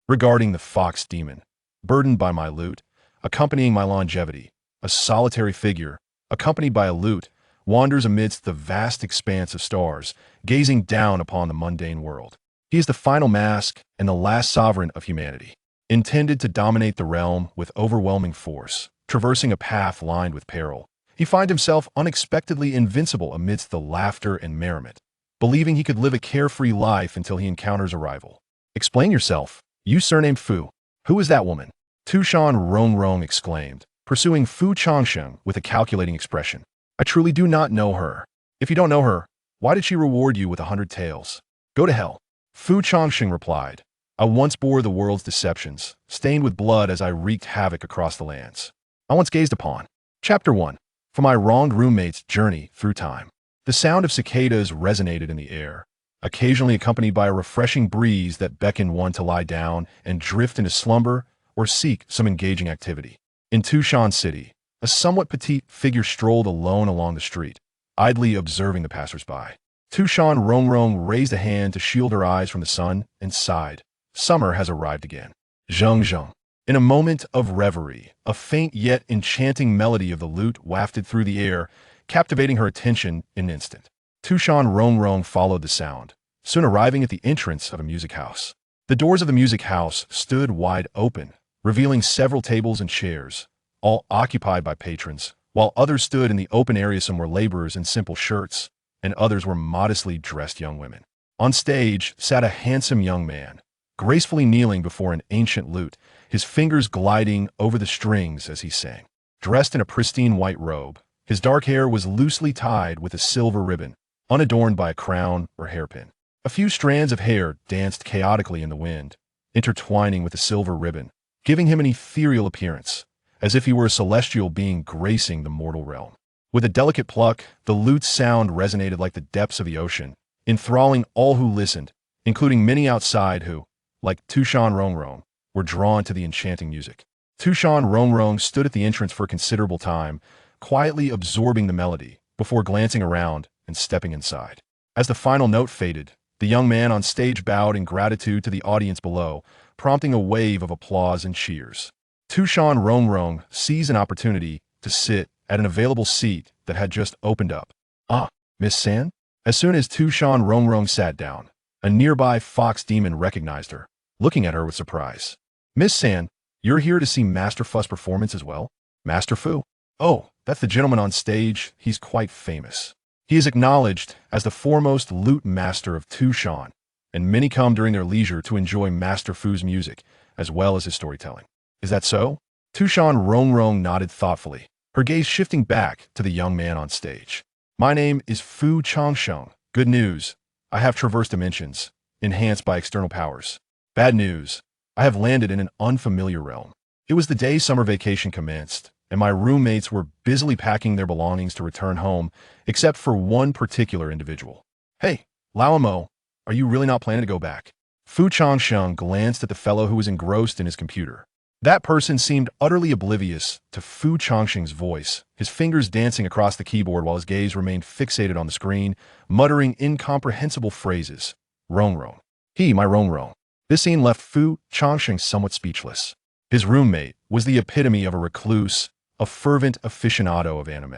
Regarding the fox demon, burdened by my lute, accompanying my longevity, a solitary figure, accompanied by a lute, wanders amidst the vast expanse of stars, gazing down upon the mundane world. He is the final mask and the last sovereign of humanity, intended to dominate the realm with overwhelming force. Traversing a path lined with peril, he finds himself unexpectedly invincible amidst the laughter and merriment, believing he could live a carefree life until he encounters a rival. Explain yourself, you surnamed Fu. Who is that woman? Tu Shan Rongrong exclaimed, pursuing Fu Changsheng with a calculating expression. I truly do not know her. If you don't know her, why did she reward you with 100 taels? Go to hell. Fu Changsheng replied, I once bore the world's deceptions, stained with blood as I wreaked havoc across the lands I once gazed upon. Chapter 1. For my wronged roommate's journey through time. The sound of cicadas resonated in the air, occasionally accompanied by a refreshing breeze that beckoned one to lie down and drift into slumber or seek some engaging activity. In Tu Shan City, a somewhat petite figure strolled alone along the street, idly observing the passersby. Tu Shan Rongrong raised a hand to shield her eyes from the sun and sighed. Summer has arrived again. Changsheng. In a moment of reverie, a faint yet enchanting melody of the lute wafted through the air, captivating her attention in an instant. Tu Shan Rongrong followed the sound, soon arriving at the entrance of a music house. The doors of the music house stood wide open, revealing several tables and chairs, all occupied by patrons, while others stood in the open area. Some were laborers in simple shirts, and others were modestly dressed young women. On stage sat a handsome young man, gracefully kneeling before an ancient lute, his fingers gliding over the strings as he sang. Dressed in a pristine white robe, his dark hair was loosely tied with a silver ribbon, unadorned by a crown or hairpin. A few strands of hair danced chaotically in the wind, intertwining with the silver ribbon, giving him an ethereal appearance, as if he were a celestial being gracing the mortal realm. With a delicate pluck, the lute's sound resonated like the depths of the ocean, enthralling all who listened, including many outside who, like Tu Shan Rongrong, were drawn to the enchanting music. Tu Shan Rongrong stood at the entrance for a considerable time, quietly absorbing the melody, before glancing around and stepping inside. As the final note faded, the young man on stage bowed in gratitude to the audience below, prompting a wave of applause and cheers. Tu Shan Rongrong seized an opportunity to sit at an available seat that had just opened up. Ah, Miss San? As soon as Tu Shan Rongrong sat down, a nearby fox demon recognized her, looking at her with surprise. Miss San, you're here to see Master Fu's performance as well? Master Fu? Oh, that's the gentleman on stage. He's quite famous. He is acknowledged as the foremost lute master of Tu Shan, and many come during their leisure to enjoy Master Fu's music, as well as his storytelling. Is that so? Tu Shan Rongrong nodded thoughtfully, her gaze shifting back to the young man on stage. My name is Fu Changsheng. Good news. I have traversed dimensions, enhanced by external powers. Bad news. I have landed in an unfamiliar realm. It was the day summer vacation commenced, and my roommates were busily packing their belongings to return home, except for one particular individual. Hey, Lao Mo, are you really not planning to go back? Fu Changsheng glanced at the fellow who was engrossed in his computer. That person seemed utterly oblivious to Fu Changsheng's voice, his fingers dancing across the keyboard while his gaze remained fixated on the screen, muttering incomprehensible phrases. Rongrong. My Rongrong. This scene left Fu Changsheng somewhat speechless. His roommate was the epitome of a recluse, a fervent aficionado of anime.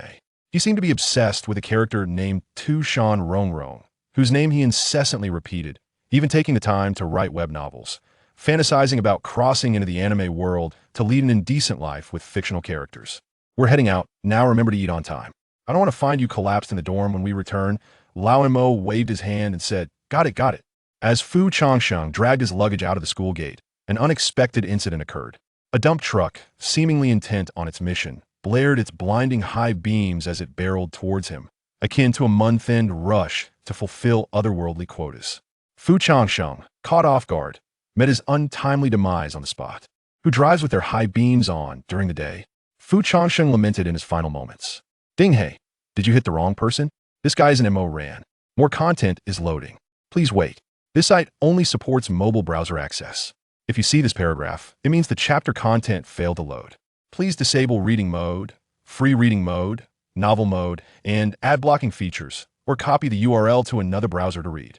He seemed to be obsessed with a character named Tu Shan Rongrong, whose name he incessantly repeated, even taking the time to write web novels, fantasizing about crossing into the anime world to lead an indecent life with fictional characters. We're heading out. Now remember to eat on time. I don't want to find you collapsed in the dorm when we return. Lao Mo waved his hand and said, Got it, got it. As Fu Changsheng dragged his luggage out of the school gate, an unexpected incident occurred. A dump truck, seemingly intent on its mission, blared its blinding high beams as it barreled towards him, akin to a month-end rush to fulfill otherworldly quotas. Fu Changsheng, caught off guard, met his untimely demise on the spot. Who drives with their high beams on during the day? Fu Changsheng lamented in his final moments. Ding hey, did you hit the wrong person? This guy's an MO ran. More content is loading. Please wait. This site only supports mobile browser access. If you see this paragraph, it means the chapter content failed to load. Please disable reading mode, free reading mode, novel mode, and ad blocking features, or copy the URL to another browser to read.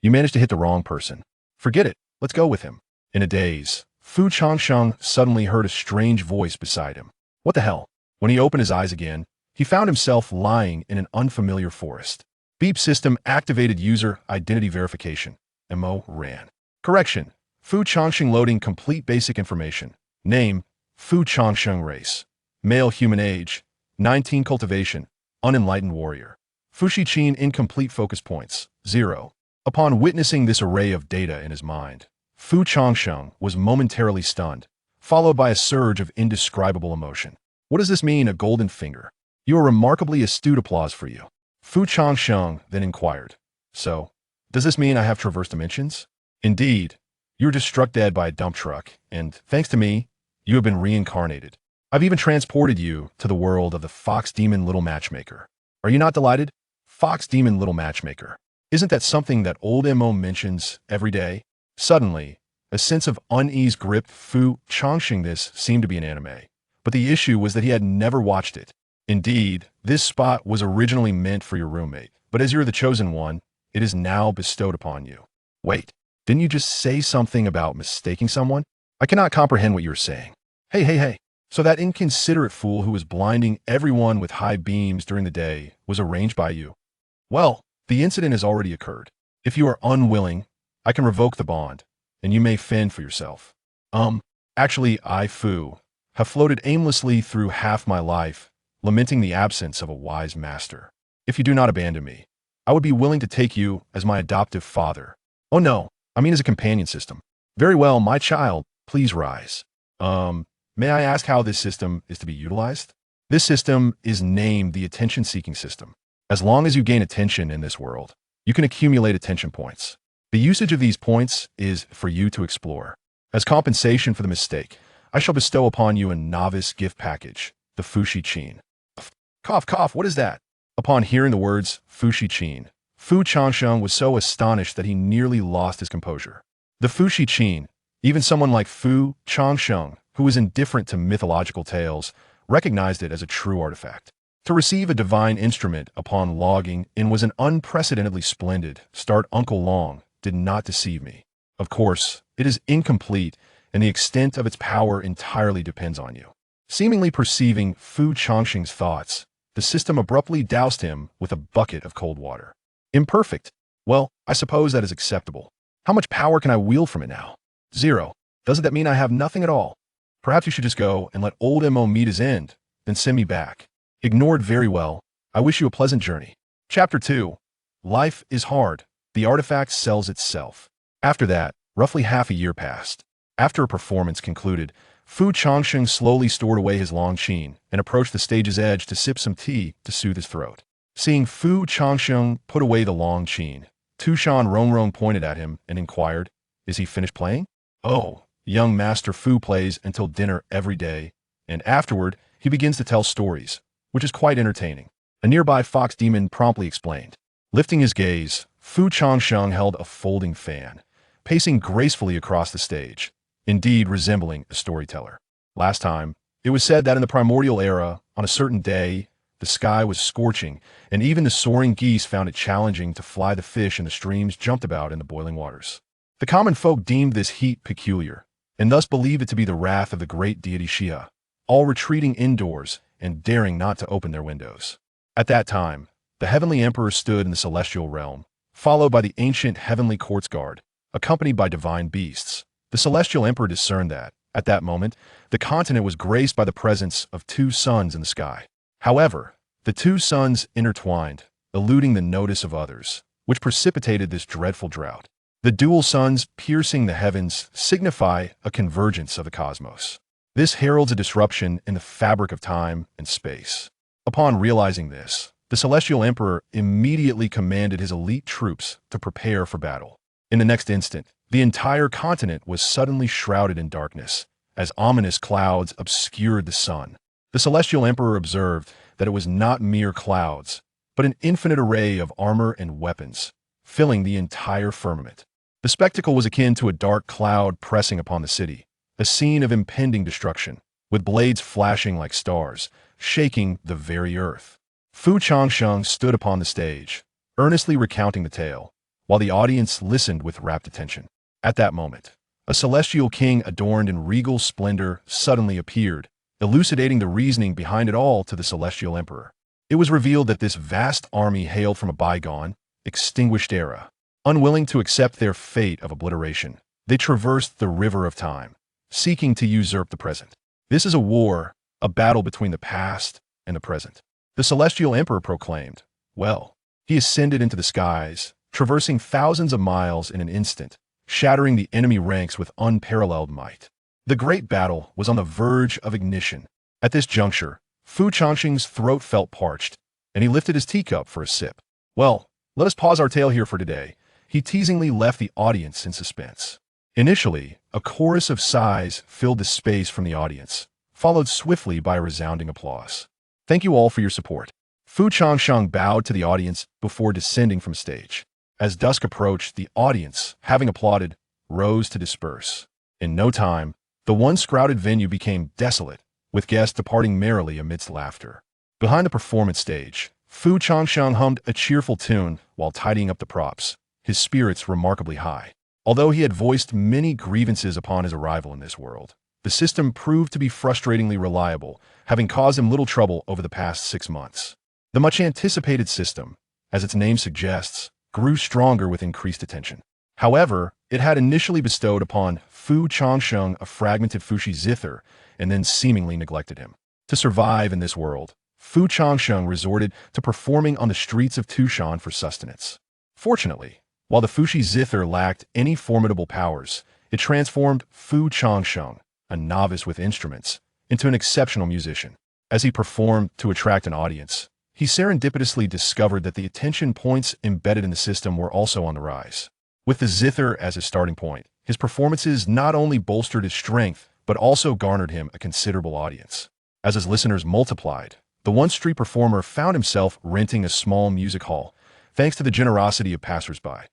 You managed to hit the wrong person. Forget it. Let's go with him. In a daze, Fu Changsheng suddenly heard a strange voice beside him. What the hell? When he opened his eyes again, he found himself lying in an unfamiliar forest. Beep system activated user identity verification. MO ran. Correction. Fu Changsheng loading complete basic information. Name, Fu Changsheng race. Male human age, 19 cultivation, unenlightened warrior. Fushi Qin incomplete focus points, 0. Upon witnessing this array of data in his mind, Fu Changsheng was momentarily stunned, followed by a surge of indescribable emotion. What does this mean, a golden finger? You are remarkably astute, applause for you. Fu Changsheng then inquired. So, does this mean I have traversed dimensions? Indeed, you were just struck dead by a dump truck, and thanks to me, you have been reincarnated. I've even transported you to the world of the Fox Demon Little Matchmaker. Are you not delighted? Fox Demon Little Matchmaker. Isn't that something that old MO mentions every day? Suddenly, a sense of unease gripped Fu Changsheng. This seemed to be an anime, but the issue was that he had never watched it. Indeed, this spot was originally meant for your roommate, but as you're the chosen one, it is now bestowed upon you. Wait, didn't you just say something about mistaking someone? I cannot comprehend what you're saying. Hey. So that inconsiderate fool who was blinding everyone with high beams during the day was arranged by you. Well, the incident has already occurred. If you are unwilling, I can revoke the bond, and you may fend for yourself. Actually, I, Fu, have floated aimlessly through half my life, lamenting the absence of a wise master. If you do not abandon me, I would be willing to take you as my adoptive father. Oh no, I mean as a companion system. Very well, my child, please rise. May I ask how this system is to be utilized? This system is named the attention-seeking system. As long as you gain attention in this world, you can accumulate attention points. The usage of these points is for you to explore. As compensation for the mistake, I shall bestow upon you a novice gift package, the Fushi Qin. Cough, what is that? Upon hearing the words Fushi Qin, Fu Changsheng was so astonished that he nearly lost his composure. The Fushi Qin, even someone like Fu Changsheng, who was indifferent to mythological tales, recognized it as a true artifact. To receive a divine instrument upon logging in was an unprecedentedly splendid start. Uncle Long did not deceive me. Of course, it is incomplete, and the extent of its power entirely depends on you. Seemingly perceiving Fu Changsheng's thoughts, the system abruptly doused him with a bucket of cold water. Imperfect. Well, I suppose that is acceptable. How much power can I wield from it now? 0. Doesn't that mean I have nothing at all? Perhaps you should just go and let old MO meet his end, then send me back. Ignored. Very well. I wish you a pleasant journey. Chapter 2. Life is hard. The artifact sells itself. After that, roughly half a year passed. After a performance concluded, Fu Changsheng slowly stored away his long qin and approached the stage's edge to sip some tea to soothe his throat. Seeing Fu Changsheng put away the long qin, Tu Shan Rongrong pointed at him and inquired, "Is he finished playing?" "Oh, young Master Fu plays until dinner every day, and afterward he begins to tell stories, which is quite entertaining," a nearby fox demon promptly explained. Lifting his gaze, Fu Changsheng held a folding fan, pacing gracefully across the stage, indeed resembling a storyteller. Last time, it was said that in the primordial era, on a certain day, the sky was scorching, and even the soaring geese found it challenging to fly. The fish in the streams jumped about in the boiling waters. The common folk deemed this heat peculiar, and thus believed it to be the wrath of the great deity Xia, all retreating indoors and daring not to open their windows. At that time, the heavenly emperor stood in the celestial realm, followed by the ancient heavenly courts guard, accompanied by divine beasts. The celestial emperor discerned that, at that moment, the continent was graced by the presence of two suns in the sky. However, the two suns intertwined, eluding the notice of others, which precipitated this dreadful drought. The dual suns piercing the heavens signify a convergence of the cosmos. This heralds a disruption in the fabric of time and space. Upon realizing this, the celestial emperor immediately commanded his elite troops to prepare for battle. In the next instant, the entire continent was suddenly shrouded in darkness, as ominous clouds obscured the sun. The celestial emperor observed that it was not mere clouds, but an infinite array of armor and weapons, filling the entire firmament. The spectacle was akin to a dark cloud pressing upon the city, a scene of impending destruction, with blades flashing like stars, shaking the very earth. Fu Changsheng stood upon the stage, earnestly recounting the tale, while the audience listened with rapt attention. At that moment, A celestial king adorned in regal splendor suddenly appeared, elucidating the reasoning behind it all to the celestial emperor. It was revealed that this vast army hailed from a bygone, extinguished era. Unwilling to accept their fate of obliteration, they traversed the river of time, seeking to usurp the present. This is a war, a battle between the past and the present. The celestial emperor proclaimed. Well, he ascended into the skies, traversing thousands of miles in an instant, shattering the enemy ranks with unparalleled might. The great battle was on the verge of ignition. At this juncture, Changsheng's throat felt parched, and he lifted his teacup for a sip. Well, let us pause our tale here for today. He teasingly left the audience in suspense. Initially, a chorus of sighs filled the space from the audience, followed swiftly by a resounding applause. Thank you all for your support. Changsheng bowed to the audience before descending from stage. As dusk approached, the audience, having applauded, rose to disperse. In no time, the once crowded venue became desolate, with guests departing merrily amidst laughter. Behind the performance stage, Changsheng hummed a cheerful tune while tidying up the props, his spirits remarkably high. Although he had voiced many grievances upon his arrival in this world, the system proved to be frustratingly reliable, having caused him little trouble over the past 6 months. The much-anticipated system, as its name suggests, grew stronger with increased attention. However, it had initially bestowed upon Changsheng a fragmented Fushi zither and then seemingly neglected him. To survive in this world, Changsheng resorted to performing on the streets of Tu Shan for sustenance. Fortunately, while the Fushi zither lacked any formidable powers, it transformed Changsheng, a novice with instruments, into an exceptional musician. As he performed to attract an audience, he serendipitously discovered that the attention points embedded in the system were also on the rise. With the zither as his starting point, his performances not only bolstered his strength, but also garnered him a considerable audience. As his listeners multiplied, the one-street performer found himself renting a small music hall, thanks to the generosity of passers-by.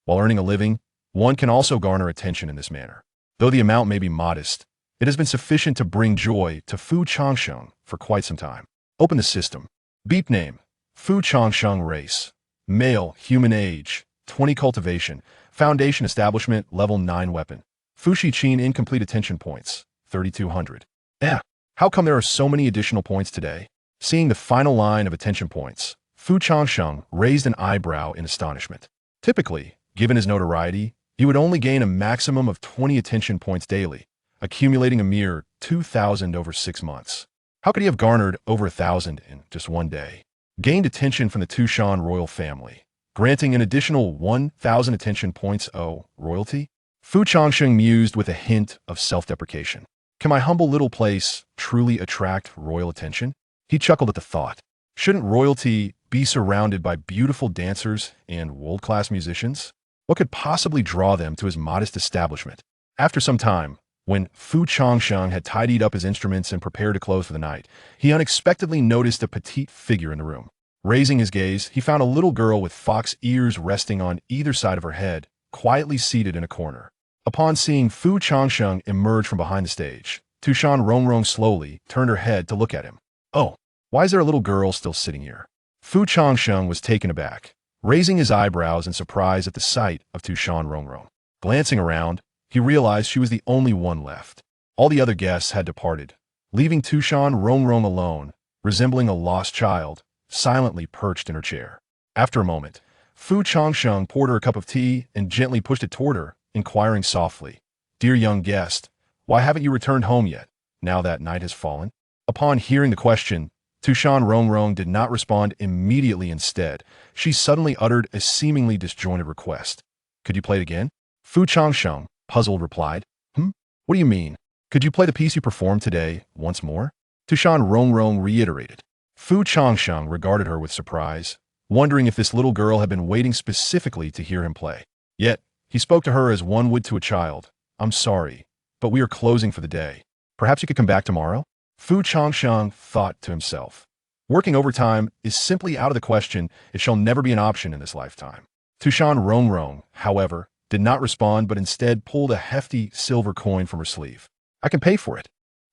While earning a living, one can also garner attention in this manner. Though the amount may be modest, it has been sufficient to bring joy to Changsheng for quite some time. Open the system. Beep name, Changsheng race. Male, human age, 20 cultivation. Foundation establishment, level 9 weapon. Fushi Qin incomplete attention points, 3,200. How come there are so many additional points today? Seeing the final line of attention points, Changsheng raised an eyebrow in astonishment. Typically, given his notoriety, he would only gain a maximum of 20 attention points daily, accumulating a mere 2,000 over 6 months. How could he have garnered over 1,000 in just one day? Gained attention from the Tu Shan royal family, granting an additional 1,000 attention points. Oh, royalty? Changsheng mused with a hint of self-deprecation. Can my humble little place truly attract royal attention? He chuckled at the thought. Shouldn't royalty be surrounded by beautiful dancers and world-class musicians? What could possibly draw them to his modest establishment? After some time, when Changsheng had tidied up his instruments and prepared to close for the night, he unexpectedly noticed a petite figure in the room. Raising his gaze, he found a little girl with fox ears resting on either side of her head, quietly seated in a corner. Upon seeing Changsheng emerge from behind the stage, Tu Shan Rongrong slowly turned her head to look at him. Oh, why is there a little girl still sitting here? Changsheng was taken aback, raising his eyebrows in surprise at the sight of Tu Shan Rongrong. Glancing around, he realized she was the only one left. All the other guests had departed, leaving Tu Shan Rongrong alone, resembling a lost child, silently perched in her chair. After a moment, Changsheng poured her a cup of tea and gently pushed it toward her, inquiring softly, "Dear young guest, why haven't you returned home yet, now that night has fallen?" Upon hearing the question, Tu Shan Rongrong did not respond immediately. Instead, she suddenly uttered a seemingly disjointed request. "Could you play it again?" Changsheng, puzzled, replied, What do you mean? Could you play the piece you performed today once more?" Tu Shan Rongrong reiterated. Changsheng regarded her with surprise, wondering if this little girl had been waiting specifically to hear him play. Yet, he spoke to her as one would to a child. "I'm sorry, but we are closing for the day. Perhaps you could come back tomorrow?" Changsheng thought to himself. Working overtime is simply out of the question. It shall never be an option in this lifetime. Tu Shan Rongrong, however, did not respond but instead pulled a hefty silver coin from her sleeve. "I can pay for it."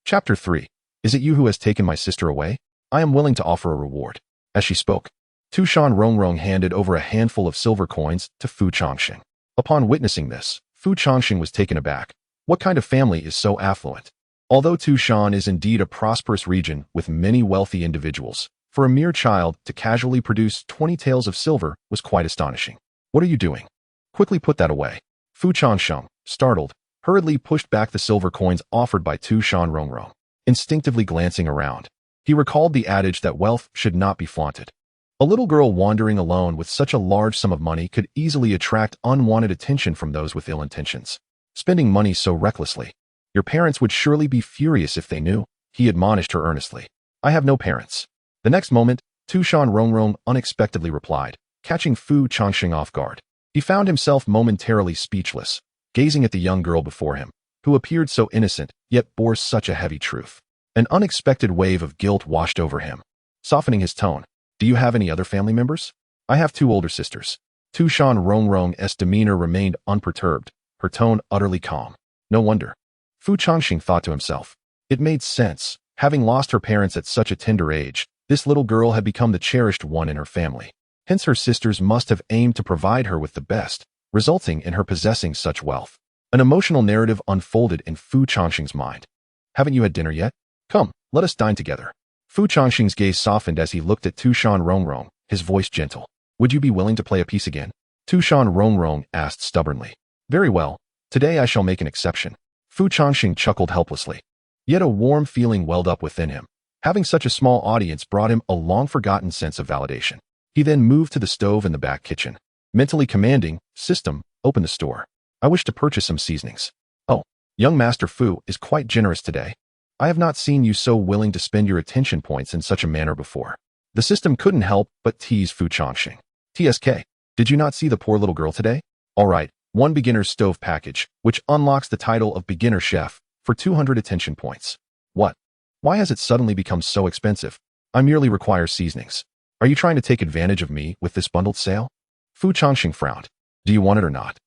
Chapter 3. Is it you who has taken my sister away? I am willing to offer a reward. As she spoke, Tu Shan Rongrong handed over a handful of silver coins to Changsheng. Upon witnessing this, Changsheng was taken aback, What kind of family is so affluent? Although Tu Shan is indeed a prosperous region with many wealthy individuals, for a mere child to casually produce 20 taels of silver was quite astonishing. What are you doing? Quickly put that away. Fu Changsheng, startled, hurriedly pushed back the silver coins offered by Tu Shan Rongrong, instinctively glancing around. He recalled the adage that wealth should not be flaunted. A little girl wandering alone with such a large sum of money could easily attract unwanted attention from those with ill intentions. Spending money so recklessly. Your parents would surely be furious if they knew, he admonished her earnestly. I have no parents. The next moment, Tu Shan Rongrong unexpectedly replied, catching Fu Changsheng off guard. He found himself momentarily speechless, gazing at the young girl before him, who appeared so innocent, yet bore such a heavy truth. An unexpected wave of guilt washed over him, softening his tone. Do you have any other family members? I have 2 older sisters. Tu Shan Rongrong's demeanor remained unperturbed, her tone utterly calm. No wonder. Fu Changxing thought to himself. It made sense. Having lost her parents at such a tender age, this little girl had become the cherished one in her family. Hence her sisters must have aimed to provide her with the best, resulting in her possessing such wealth. An emotional narrative unfolded in Fu Changxing's mind. Haven't you had dinner yet? Come, let us dine together. Fu Changxing's gaze softened as he looked at Tu Shan Rongrong, his voice gentle. Would you be willing to play a piece again? Tu Shan Rongrong asked stubbornly. Very well. Today I shall make an exception. Fu Changxing chuckled helplessly. Yet a warm feeling welled up within him. Having such a small audience brought him a long-forgotten sense of validation. He then moved to the stove in the back kitchen. Mentally commanding, System, open the store. I wish to purchase some seasonings. Oh, young Master Fu is quite generous today. I have not seen you so willing to spend your attention points in such a manner before. The system couldn't help but tease Fu Changxing. TSK, did you not see the poor little girl today? All right, 1 beginner's stove package, which unlocks the title of beginner chef, for 200 attention points. What? Why has it suddenly become so expensive? I merely require seasonings. Are you trying to take advantage of me with this bundled sale? Fu Changxing frowned. Do you want it or not?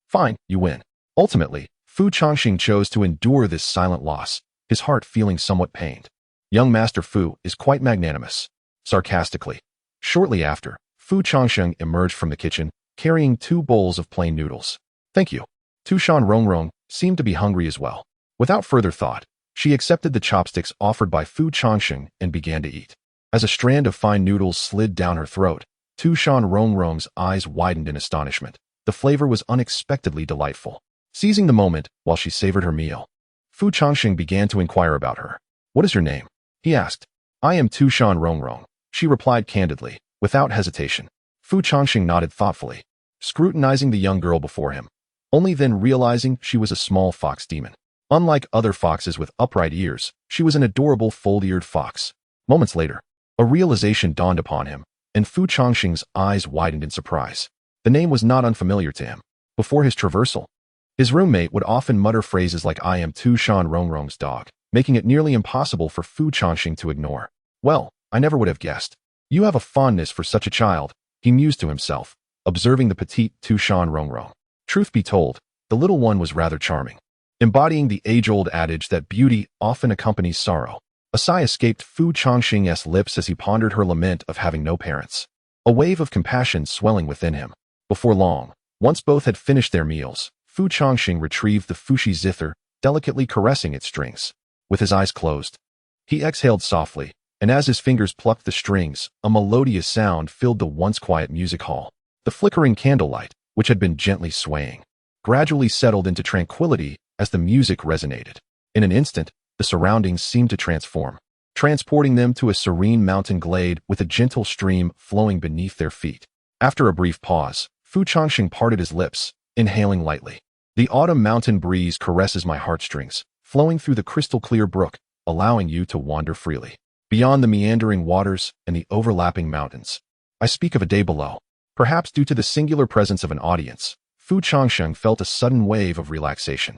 Fine, you win. Ultimately, Fu Changxing chose to endure this silent loss, his heart feeling somewhat pained. Young Master Fu is quite magnanimous. Sarcastically. Shortly after, Fu Changsheng emerged from the kitchen, carrying 2 bowls of plain noodles. Thank you. Tu Shan Rongrong seemed to be hungry as well. Without further thought, she accepted the chopsticks offered by Fu Changsheng and began to eat. As a strand of fine noodles slid down her throat, Tu Shan Rongrong's eyes widened in astonishment. The flavor was unexpectedly delightful. Seizing the moment while she savored her meal, Fu Changsheng began to inquire about her. What is your name? He asked. I am Tu Shan Rongrong, she replied candidly, without hesitation. Fu Changxing nodded thoughtfully, scrutinizing the young girl before him, only then realizing she was a small fox demon. Unlike other foxes with upright ears, she was an adorable fold-eared fox. Moments later, a realization dawned upon him, and Fu Changxing's eyes widened in surprise. The name was not unfamiliar to him. Before his traversal, his roommate would often mutter phrases like I am Tu Shan Rongrong's dog, making it nearly impossible for Fu Changxing to ignore. Well, I never would have guessed. You have a fondness for such a child, he mused to himself, observing the petite Tu Shan Rongrong. Truth be told, the little one was rather charming, embodying the age-old adage that beauty often accompanies sorrow. A sigh escaped Fu Changxing's lips as he pondered her lament of having no parents. A wave of compassion swelling within him. Before long, once both had finished their meals, Fu Changxing retrieved the Fushi zither, delicately caressing its strings. With his eyes closed, he exhaled softly, and as his fingers plucked the strings, a melodious sound filled the once quiet music hall. The flickering candlelight, which had been gently swaying, gradually settled into tranquility as the music resonated. In an instant, the surroundings seemed to transform, transporting them to a serene mountain glade with a gentle stream flowing beneath their feet. After a brief pause, Fu Changxing parted his lips, inhaling lightly. The autumn mountain breeze caresses my heartstrings, flowing through the crystal-clear brook, allowing you to wander freely. Beyond the meandering waters and the overlapping mountains. I speak of a day below. Perhaps due to the singular presence of an audience, Fu Changxing felt a sudden wave of relaxation,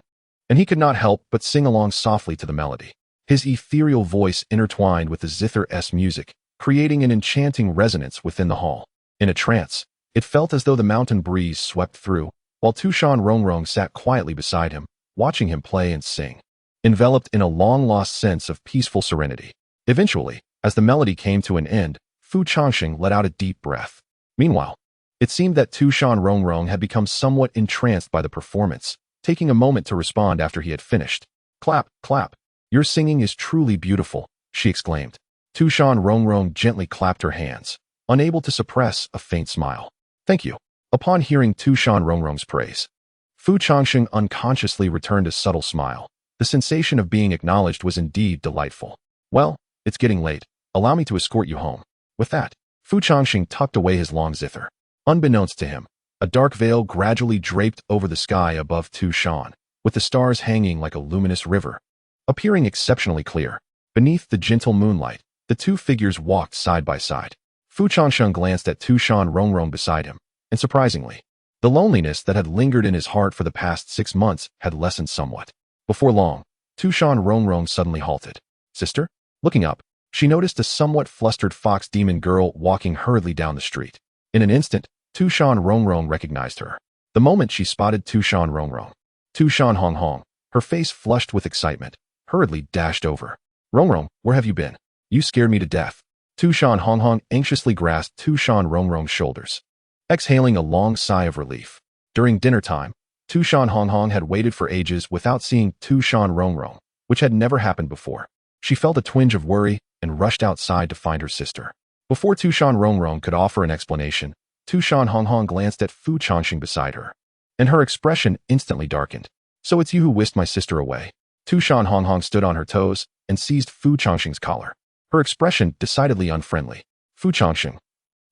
and he could not help but sing along softly to the melody. His ethereal voice intertwined with the zither's music, creating an enchanting resonance within the hall. In a trance, it felt as though the mountain breeze swept through, while Tu Shan Rongrong sat quietly beside him, watching him play and sing, enveloped in a long-lost sense of peaceful serenity. Eventually, as the melody came to an end, Fu Changxing let out a deep breath. Meanwhile, it seemed that Tu Shan Rongrong had become somewhat entranced by the performance, taking a moment to respond after he had finished. Clap, clap. Your singing is truly beautiful, she exclaimed. Tu Shan Rongrong gently clapped her hands, unable to suppress a faint smile. Thank you. Upon hearing Tu Shan Rongrong's praise, Fu Changsheng unconsciously returned a subtle smile. The sensation of being acknowledged was indeed delightful. Well, it's getting late. Allow me to escort you home. With that, Fu Changsheng tucked away his long zither. Unbeknownst to him, a dark veil gradually draped over the sky above Tu Shan, with the stars hanging like a luminous river. Appearing exceptionally clear, beneath the gentle moonlight, the two figures walked side by side. Fu Changsheng glanced at Tu Shan Rongrong beside him, and surprisingly, the loneliness that had lingered in his heart for the past 6 months had lessened somewhat. Before long, Tu Shan Rongrong suddenly halted. Sister? Looking up, she noticed a somewhat flustered fox demon girl walking hurriedly down the street. In an instant, Tu Shan Rongrong recognized her. The moment she spotted Tu Shan Rongrong, Tu Shan Rongrong, her face flushed with excitement, hurriedly dashed over. Rongrong, where have you been? You scared me to death. Tu Shan Rongrong anxiously grasped Tu Shan Rongrong's shoulders, exhaling a long sigh of relief. During dinner time, Tu Shan Rongrong had waited for ages without seeing Tu Shan Rongrong, which had never happened before. She felt a twinge of worry and rushed outside to find her sister. Before Tu Shan Rongrong could offer an explanation, Tu Shan Rongrong glanced at Fu Changsheng beside her, and her expression instantly darkened. So it's you who whisked my sister away. Tu Shan Rongrong stood on her toes and seized Fu Changsheng's collar, her expression decidedly unfriendly. Fu Changsheng.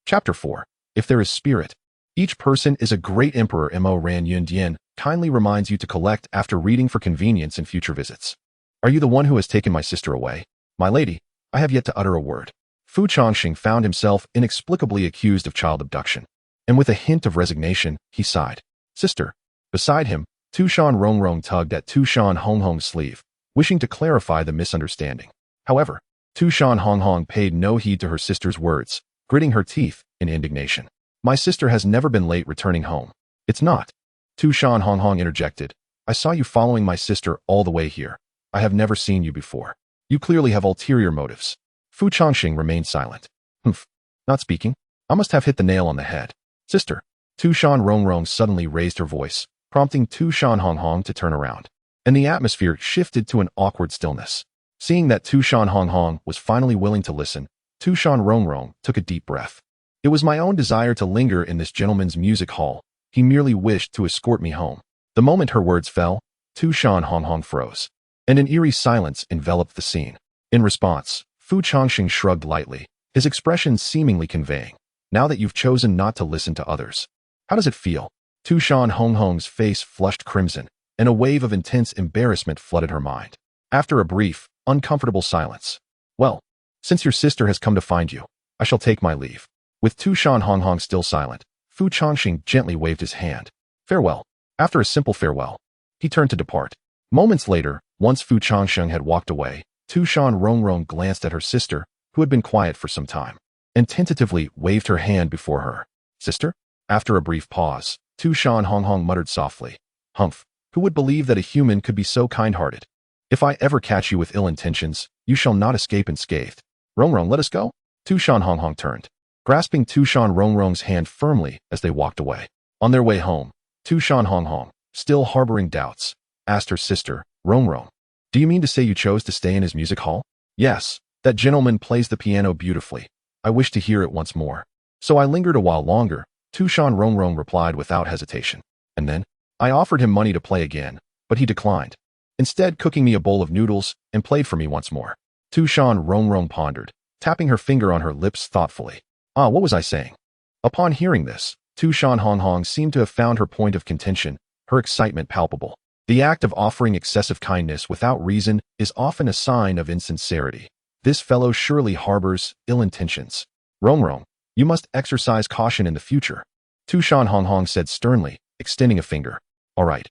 Chapter 4. If there is spirit. Each person is a great emperor. Mo Ran Yun Dian kindly reminds you to collect after reading for convenience in future visits. Are you the one who has taken my sister away? My lady, I have yet to utter a word. Fu Changsheng found himself inexplicably accused of child abduction, and with a hint of resignation, he sighed. Sister. Beside him, Tu Shan Rongrong tugged at Tu Shan Rongrong's sleeve, wishing to clarify the misunderstanding. However, Tu Shan Rongrong paid no heed to her sister's words, gritting her teeth in indignation. My sister has never been late returning home. It's not. Tu Shan Rongrong interjected. I saw you following my sister all the way here. I have never seen you before. You clearly have ulterior motives. Fu Changsheng remained silent. Humph. Not speaking. I must have hit the nail on the head. Sister. Tu Shan Rongrong suddenly raised her voice, prompting Tu Shan Rongrong to turn around, and the atmosphere shifted to an awkward stillness. Seeing that Tu Shan Rongrong was finally willing to listen, Tu Shan Rongrong took a deep breath. It was my own desire to linger in this gentleman's music hall. He merely wished to escort me home. The moment her words fell, Tu Shan Rongrong froze, and an eerie silence enveloped the scene. In response, Fu Changsheng shrugged lightly, his expression seemingly conveying, now that you've chosen not to listen to others. How does it feel? Tu Shan Rongrong's face flushed crimson, and a wave of intense embarrassment flooded her mind. After a brief, uncomfortable silence. Well, since your sister has come to find you, I shall take my leave. With Tu Shan Rongrong still silent, Fu Changsheng gently waved his hand. Farewell. After a simple farewell, he turned to depart. Moments later, once Fu Changsheng had walked away, Tu Shan Rongrong glanced at her sister, who had been quiet for some time, and tentatively waved her hand before her. Sister? After a brief pause, Tu Shan Rongrong muttered softly. Humph, who would believe that a human could be so kind-hearted? If I ever catch you with ill intentions, you shall not escape unscathed. Rongrong, let us go. Tu Shan Rongrong turned, grasping Tu Shan Rongrong's hand firmly as they walked away. On their way home, Tu Shan Rongrong, still harboring doubts, asked her sister, Rongrong, do you mean to say you chose to stay in his music hall? Yes, that gentleman plays the piano beautifully. I wish to hear it once more. So I lingered a while longer, Tu Shan Rongrong replied without hesitation. And then, I offered him money to play again, but he declined, instead cooking me a bowl of noodles and played for me once more. Tu Shan Rongrong pondered, tapping her finger on her lips thoughtfully. Ah, what was I saying? Upon hearing this, Tu Shan Rongrong seemed to have found her point of contention, her excitement palpable. The act of offering excessive kindness without reason is often a sign of insincerity. This fellow surely harbors ill intentions. Rongrong, you must exercise caution in the future. Tu Shan Rongrong said sternly, extending a finger. All right,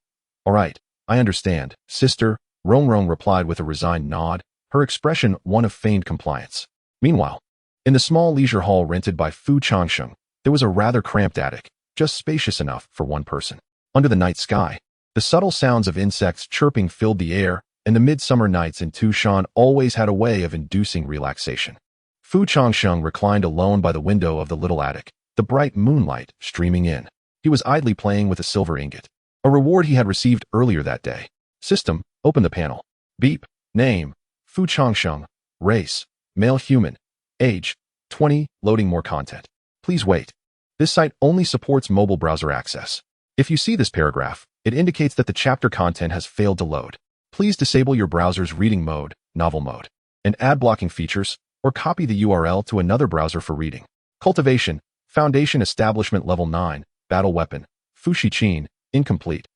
I understand, sister, Rongrong replied with a resigned nod, her expression one of feigned compliance. Meanwhile, in the small leisure hall rented by Fu Changsheng, there was a rather cramped attic, just spacious enough for one person. Under the night sky, the subtle sounds of insects chirping filled the air, and the midsummer nights in Tu Shan always had a way of inducing relaxation. Fu Changsheng reclined alone by the window of the little attic, the bright moonlight streaming in. He was idly playing with a silver ingot. A reward he had received earlier that day. System, open the panel. Beep, name, Fu Changsheng, race, male human, age, 20, loading more content. Please wait. This site only supports mobile browser access. If you see this paragraph, it indicates that the chapter content has failed to load. Please disable your browser's reading mode, novel mode, and ad blocking features, or copy the URL to another browser for reading. Cultivation, Foundation Establishment Level 9, Battle Weapon, Fu Qin, incomplete.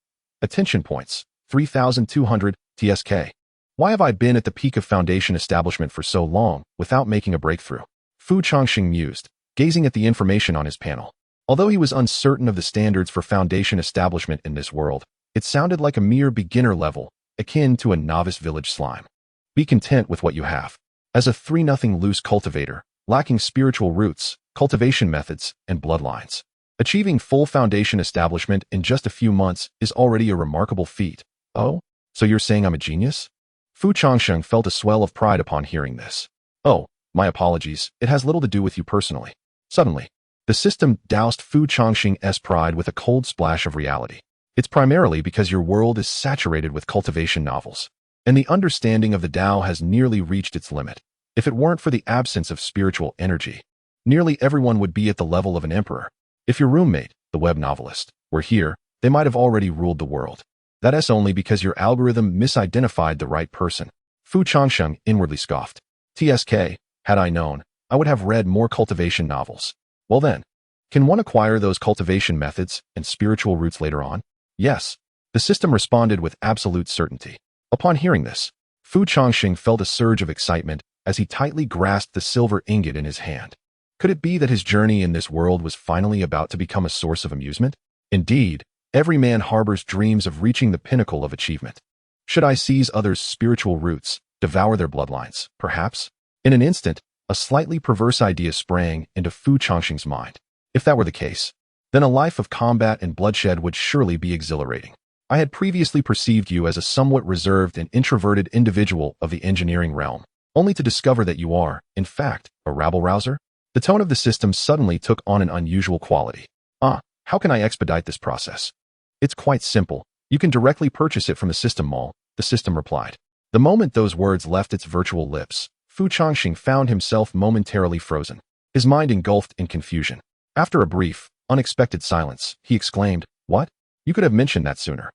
Attention points, 3,200, TSK. Why have I been at the peak of Foundation Establishment for so long, without making a breakthrough? Fu Changsheng mused, gazing at the information on his panel. Although he was uncertain of the standards for Foundation Establishment in this world, it sounded like a mere beginner level, akin to a novice village slime. Be content with what you have. As a 3-0 loose cultivator, lacking spiritual roots, cultivation methods, and bloodlines, achieving full Foundation Establishment in just a few months is already a remarkable feat. Oh, so you're saying I'm a genius? Fu Changsheng felt a swell of pride upon hearing this. Oh, my apologies, it has little to do with you personally. Suddenly, the system doused Fu Changsheng's pride with a cold splash of reality. It's primarily because your world is saturated with cultivation novels, and the understanding of the Tao has nearly reached its limit. If it weren't for the absence of spiritual energy, nearly everyone would be at the level of an emperor. If your roommate, the web novelist, were here, they might have already ruled the world. That's only because your algorithm misidentified the right person. Fu Changsheng inwardly scoffed. TSK, had I known, I would have read more cultivation novels. Well then, can one acquire those cultivation methods and spiritual roots later on? Yes, the system responded with absolute certainty. Upon hearing this, Fu Changsheng felt a surge of excitement as he tightly grasped the silver ingot in his hand. Could it be that his journey in this world was finally about to become a source of amusement? Indeed, every man harbors dreams of reaching the pinnacle of achievement. Should I seize others' spiritual roots, devour their bloodlines, perhaps? In an instant, a slightly perverse idea sprang into Fu Changsheng's mind. If that were the case, then a life of combat and bloodshed would surely be exhilarating. I had previously perceived you as a somewhat reserved and introverted individual of the engineering realm, only to discover that you are, in fact, a rabble-rouser. The tone of the system suddenly took on an unusual quality. How can I expedite this process? It's quite simple. You can directly purchase it from the system mall, the system replied. The moment those words left its virtual lips, Fu Changsheng found himself momentarily frozen, his mind engulfed in confusion. After a brief, unexpected silence, he exclaimed, "What? You could have mentioned that sooner.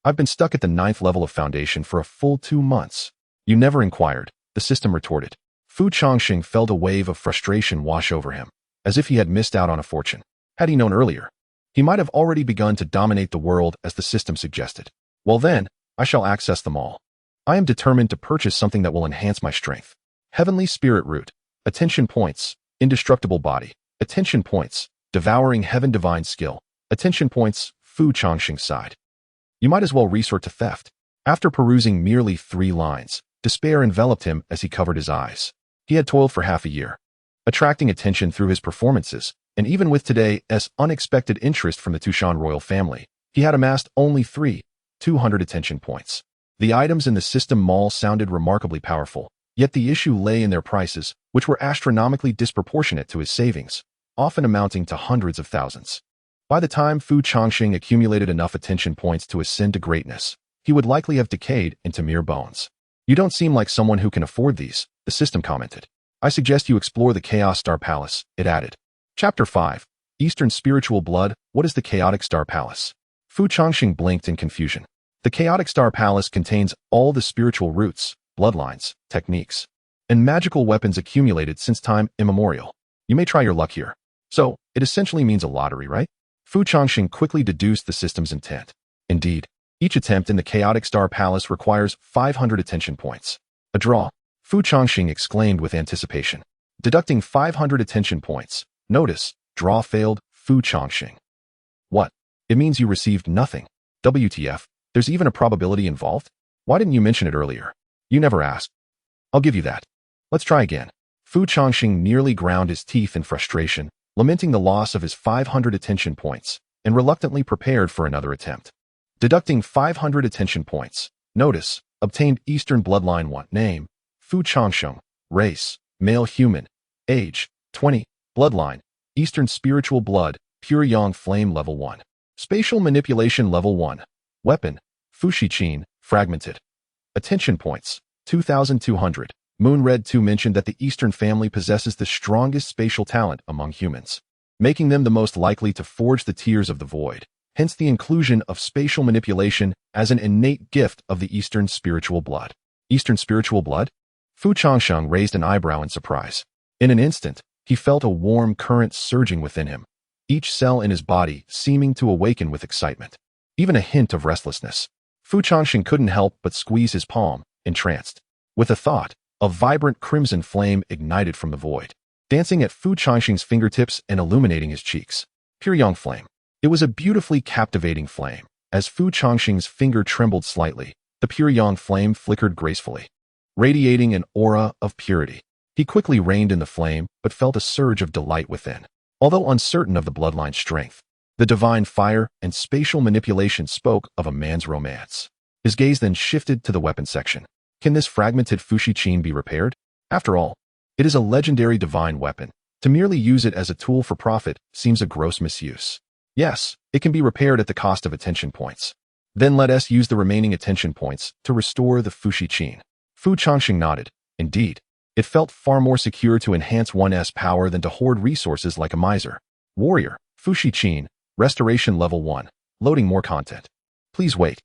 I've been stuck at the 9th level of Foundation for a full 2 months. You never inquired," the system retorted. Fu Changsheng felt a wave of frustration wash over him, as if he had missed out on a fortune. Had he known earlier, he might have already begun to dominate the world as the system suggested. Well then, I shall access them all. I am determined to purchase something that will enhance my strength. Heavenly Spirit Root, attention points, indestructible body, attention points, devouring heaven divine skill, attention points. Fu Changsheng sighed. You might as well resort to theft. After perusing merely 3 lines, despair enveloped him as he covered his eyes. He had toiled for half a year, attracting attention through his performances, and even with today's unexpected interest from the Tu Shan royal family, he had amassed only 200 attention points. The items in the system mall sounded remarkably powerful, yet the issue lay in their prices, which were astronomically disproportionate to his savings, often amounting to hundreds of thousands. By the time Fu Changsheng accumulated enough attention points to ascend to greatness, he would likely have decayed into mere bones. You don't seem like someone who can afford these, the system commented. I suggest you explore the Chaos Star Palace, it added. Chapter 5. Eastern Spiritual Blood. What is the Chaotic Star Palace? Fu Changsheng blinked in confusion. The Chaotic Star Palace contains all the spiritual roots, bloodlines, techniques, and magical weapons accumulated since time immemorial. You may try your luck here. So, it essentially means a lottery, right? Fu Changsheng quickly deduced the system's intent. Indeed, each attempt in the Chaotic Star Palace requires 500 attention points. A draw. Fu Changsheng exclaimed with anticipation. Deducting 500 attention points. Notice, draw failed. Fu Changsheng. What? It means you received nothing. WTF, there's even a probability involved? Why didn't you mention it earlier? You never asked. I'll give you that. Let's try again. Fu Changsheng nearly ground his teeth in frustration, lamenting the loss of his 500 attention points, and reluctantly prepared for another attempt. Deducting 500 attention points. Notice, obtained Eastern Bloodline 1. Name, Fu Changsheng. Race, male human. Age, 20. Bloodline, Eastern Spiritual Blood, Pure Yang Flame Level 1. Spatial Manipulation Level 1. Weapon, Fushi-chin, fragmented. Attention points, 2,200. Moonred 2 mentioned that the Eastern family possesses the strongest spatial talent among humans, making them the most likely to forge the tears of the void, hence the inclusion of spatial manipulation as an innate gift of the Eastern spiritual blood. Eastern spiritual blood? Fu Changsheng raised an eyebrow in surprise. In an instant, he felt a warm current surging within him, each cell in his body seeming to awaken with excitement, even a hint of restlessness. Fu Changsheng couldn't help but squeeze his palm, entranced. With a thought, a vibrant crimson flame ignited from the void, dancing at Fu Changsheng's fingertips and illuminating his cheeks. Pure yang flame. It was a beautifully captivating flame. As Fu Changsheng's finger trembled slightly, the pure yang flame flickered gracefully, radiating an aura of purity. He quickly reined in the flame, but felt a surge of delight within. Although uncertain of the bloodline's strength, the divine fire and spatial manipulation spoke of a man's romance. His gaze then shifted to the weapon section. Can this fragmented Fushi-chin be repaired? After all, it is a legendary divine weapon. To merely use it as a tool for profit seems a gross misuse. Yes, it can be repaired at the cost of attention points. Then let us use the remaining attention points to restore the Fushi-chin. Fu Changsheng nodded. Indeed, it felt far more secure to enhance one's power than to hoard resources like a miser. Warrior, Fushi-chin, Restoration Level 1. Loading more content. Please wait.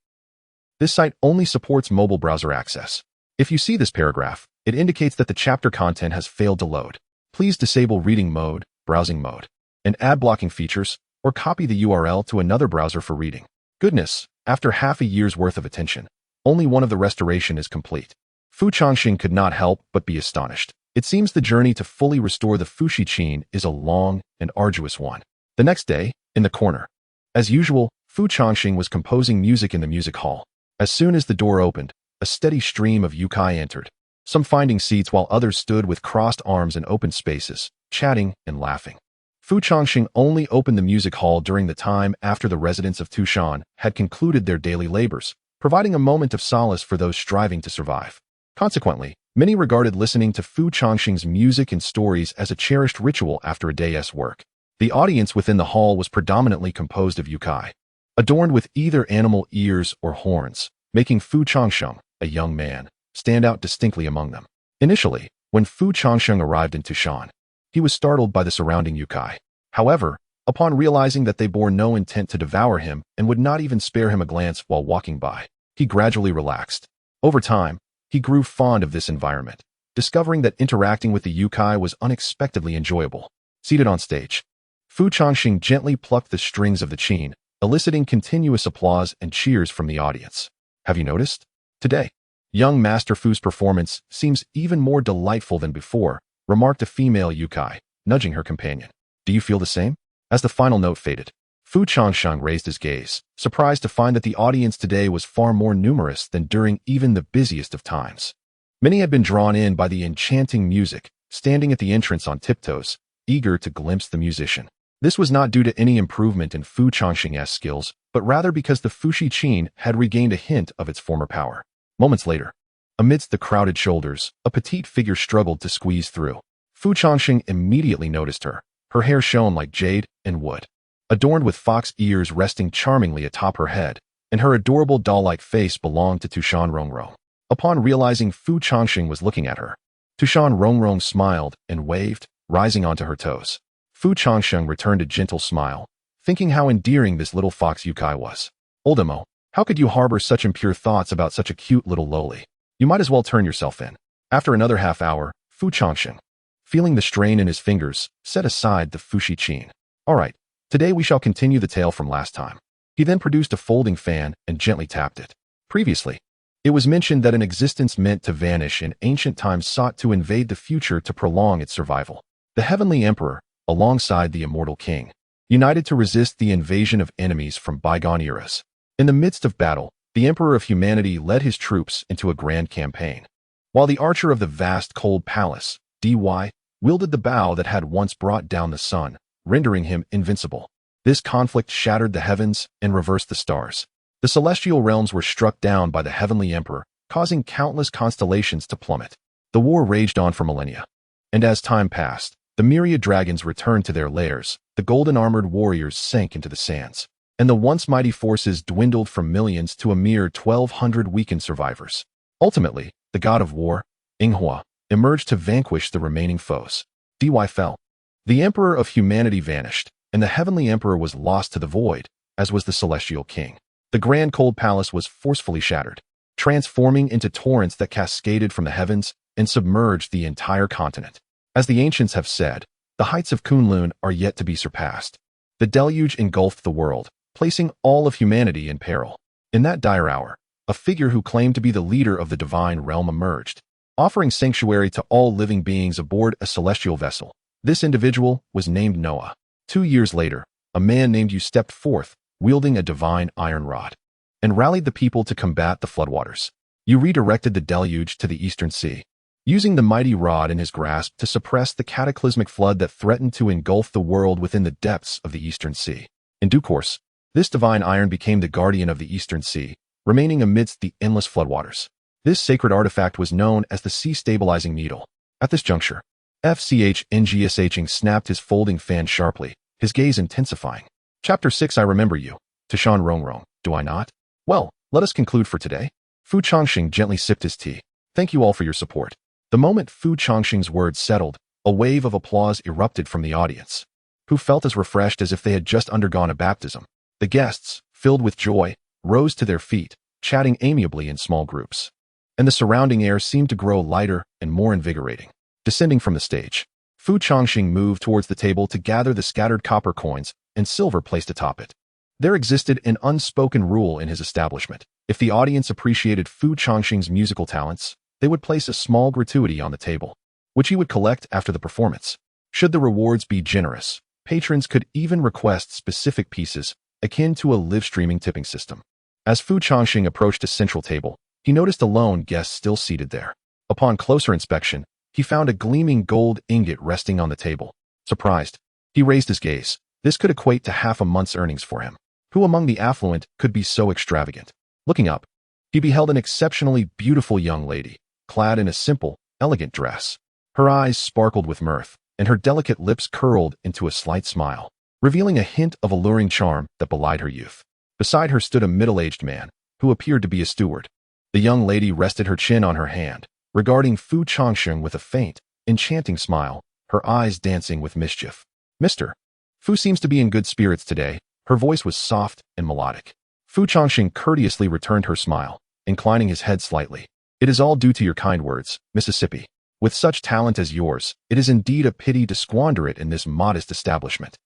This site only supports mobile browser access. If you see this paragraph, it indicates that the chapter content has failed to load. Please disable reading mode, browsing mode, and ad blocking features, or copy the URL to another browser for reading. Goodness, after half a year's worth of attention, only one of the restoration is complete. Fu Changsheng could not help but be astonished. It seems the journey to fully restore the Fushi-chin is a long and arduous one. The next day, in the corner, as usual, Fu Changsheng was composing music in the music hall. As soon as the door opened, a steady stream of yokai entered, some finding seats while others stood with crossed arms in open spaces, chatting and laughing. Fu Changsheng only opened the music hall during the time after the residents of Tu Shan had concluded their daily labors, providing a moment of solace for those striving to survive. Consequently, many regarded listening to Fu Changsheng's music and stories as a cherished ritual after a day's work. The audience within the hall was predominantly composed of yokai, adorned with either animal ears or horns, making Fu Changsheng, a young man, stand out distinctly among them. Initially, when Fu Changsheng arrived in Tu Shan, he was startled by the surrounding yokai. However, upon realizing that they bore no intent to devour him and would not even spare him a glance while walking by, he gradually relaxed. Over time, he grew fond of this environment, discovering that interacting with the yokai was unexpectedly enjoyable. Seated on stage, Fu Changsheng gently plucked the strings of the chin, eliciting continuous applause and cheers from the audience. Have you noticed? Today, young Master Fu's performance seems even more delightful than before, remarked a female yokai, nudging her companion. Do you feel the same? As the final note faded, Fu Changsheng raised his gaze, surprised to find that the audience today was far more numerous than during even the busiest of times. Many had been drawn in by the enchanting music, standing at the entrance on tiptoes, eager to glimpse the musician. This was not due to any improvement in Fu Changsheng's skills, but rather because the Fushi-chin had regained a hint of its former power. Moments later, amidst the crowded shoulders, a petite figure struggled to squeeze through. Fu Changsheng immediately noticed her. Her hair shone like jade and wood, adorned with fox ears resting charmingly atop her head, and her adorable doll-like face belonged to Tu Shan Rongrong. Upon realizing Fu Changsheng was looking at her, Tu Shan Rongrong smiled and waved, rising onto her toes. Fu Changsheng returned a gentle smile, thinking how endearing this little fox yokai was. Oldemo, how could you harbor such impure thoughts about such a cute little loli? You might as well turn yourself in. After another half hour, Fu Changsheng, feeling the strain in his fingers, set aside the Fushi-chin. All right, today we shall continue the tale from last time. He then produced a folding fan and gently tapped it. Previously, it was mentioned that an existence meant to vanish in ancient times sought to invade the future to prolong its survival. The Heavenly Emperor, alongside the Immortal King, united to resist the invasion of enemies from bygone eras. In the midst of battle, the Emperor of Humanity led his troops into a grand campaign, while the Archer of the vast cold palace, DY, wielded the bow that had once brought down the sun, rendering him invincible. This conflict shattered the heavens and reversed the stars. The celestial realms were struck down by the Heavenly Emperor, causing countless constellations to plummet. The war raged on for millennia, and as time passed, the myriad dragons returned to their lairs, the golden-armored warriors sank into the sands. and the once mighty forces dwindled from millions to a mere 1,200 weakened survivors. Ultimately, the god of war, Inghua, emerged to vanquish the remaining foes. Dy fell. The emperor of humanity vanished, and the heavenly emperor was lost to the void, as was the celestial king. The grand cold palace was forcefully shattered, transforming into torrents that cascaded from the heavens and submerged the entire continent. As the ancients have said, the heights of Kunlun are yet to be surpassed. The deluge engulfed the world, placing all of humanity in peril. In that dire hour, a figure who claimed to be the leader of the divine realm emerged, offering sanctuary to all living beings aboard a celestial vessel. This individual was named Noah. 2 years later, a man named You stepped forth, wielding a divine iron rod, and rallied the people to combat the floodwaters. You redirected the deluge to the eastern sea, using the mighty rod in his grasp to suppress the cataclysmic flood that threatened to engulf the world within the depths of the eastern sea. In due course, this divine iron became the guardian of the eastern sea, remaining amidst the endless floodwaters. This sacred artifact was known as the sea-stabilizing needle. At this juncture, Ngsheng snapped his folding fan sharply, his gaze intensifying. Chapter 6. I remember you. Tu Shan Rongrong, do I not? Well, let us conclude for today. Fu Changsheng gently sipped his tea. Thank you all for your support. The moment Fu Changsheng's words settled, a wave of applause erupted from the audience, who felt as refreshed as if they had just undergone a baptism. The guests, filled with joy, rose to their feet, chatting amiably in small groups, and the surrounding air seemed to grow lighter and more invigorating. Descending from the stage, Fu Changsheng moved towards the table to gather the scattered copper coins and silver placed atop it. There existed an unspoken rule in his establishment. If the audience appreciated Fu Changsheng's musical talents, they would place a small gratuity on the table, which he would collect after the performance. Should the rewards be generous, patrons could even request specific pieces, akin to a live-streaming tipping system. As Fu Changsheng approached a central table, he noticed a lone guest still seated there. Upon closer inspection, he found a gleaming gold ingot resting on the table. Surprised, he raised his gaze. This could equate to half a month's earnings for him. Who among the affluent could be so extravagant? Looking up, he beheld an exceptionally beautiful young lady, clad in a simple, elegant dress. Her eyes sparkled with mirth, and her delicate lips curled into a slight smile, revealing a hint of alluring charm that belied her youth. Beside her stood a middle-aged man, who appeared to be a steward. The young lady rested her chin on her hand, regarding Fu Changsheng with a faint, enchanting smile, her eyes dancing with mischief. Mr. Fu seems to be in good spirits today. Her voice was soft and melodic. Fu Changsheng courteously returned her smile, inclining his head slightly. It is all due to your kind words, Mississippi. With such talent as yours, it is indeed a pity to squander it in this modest establishment.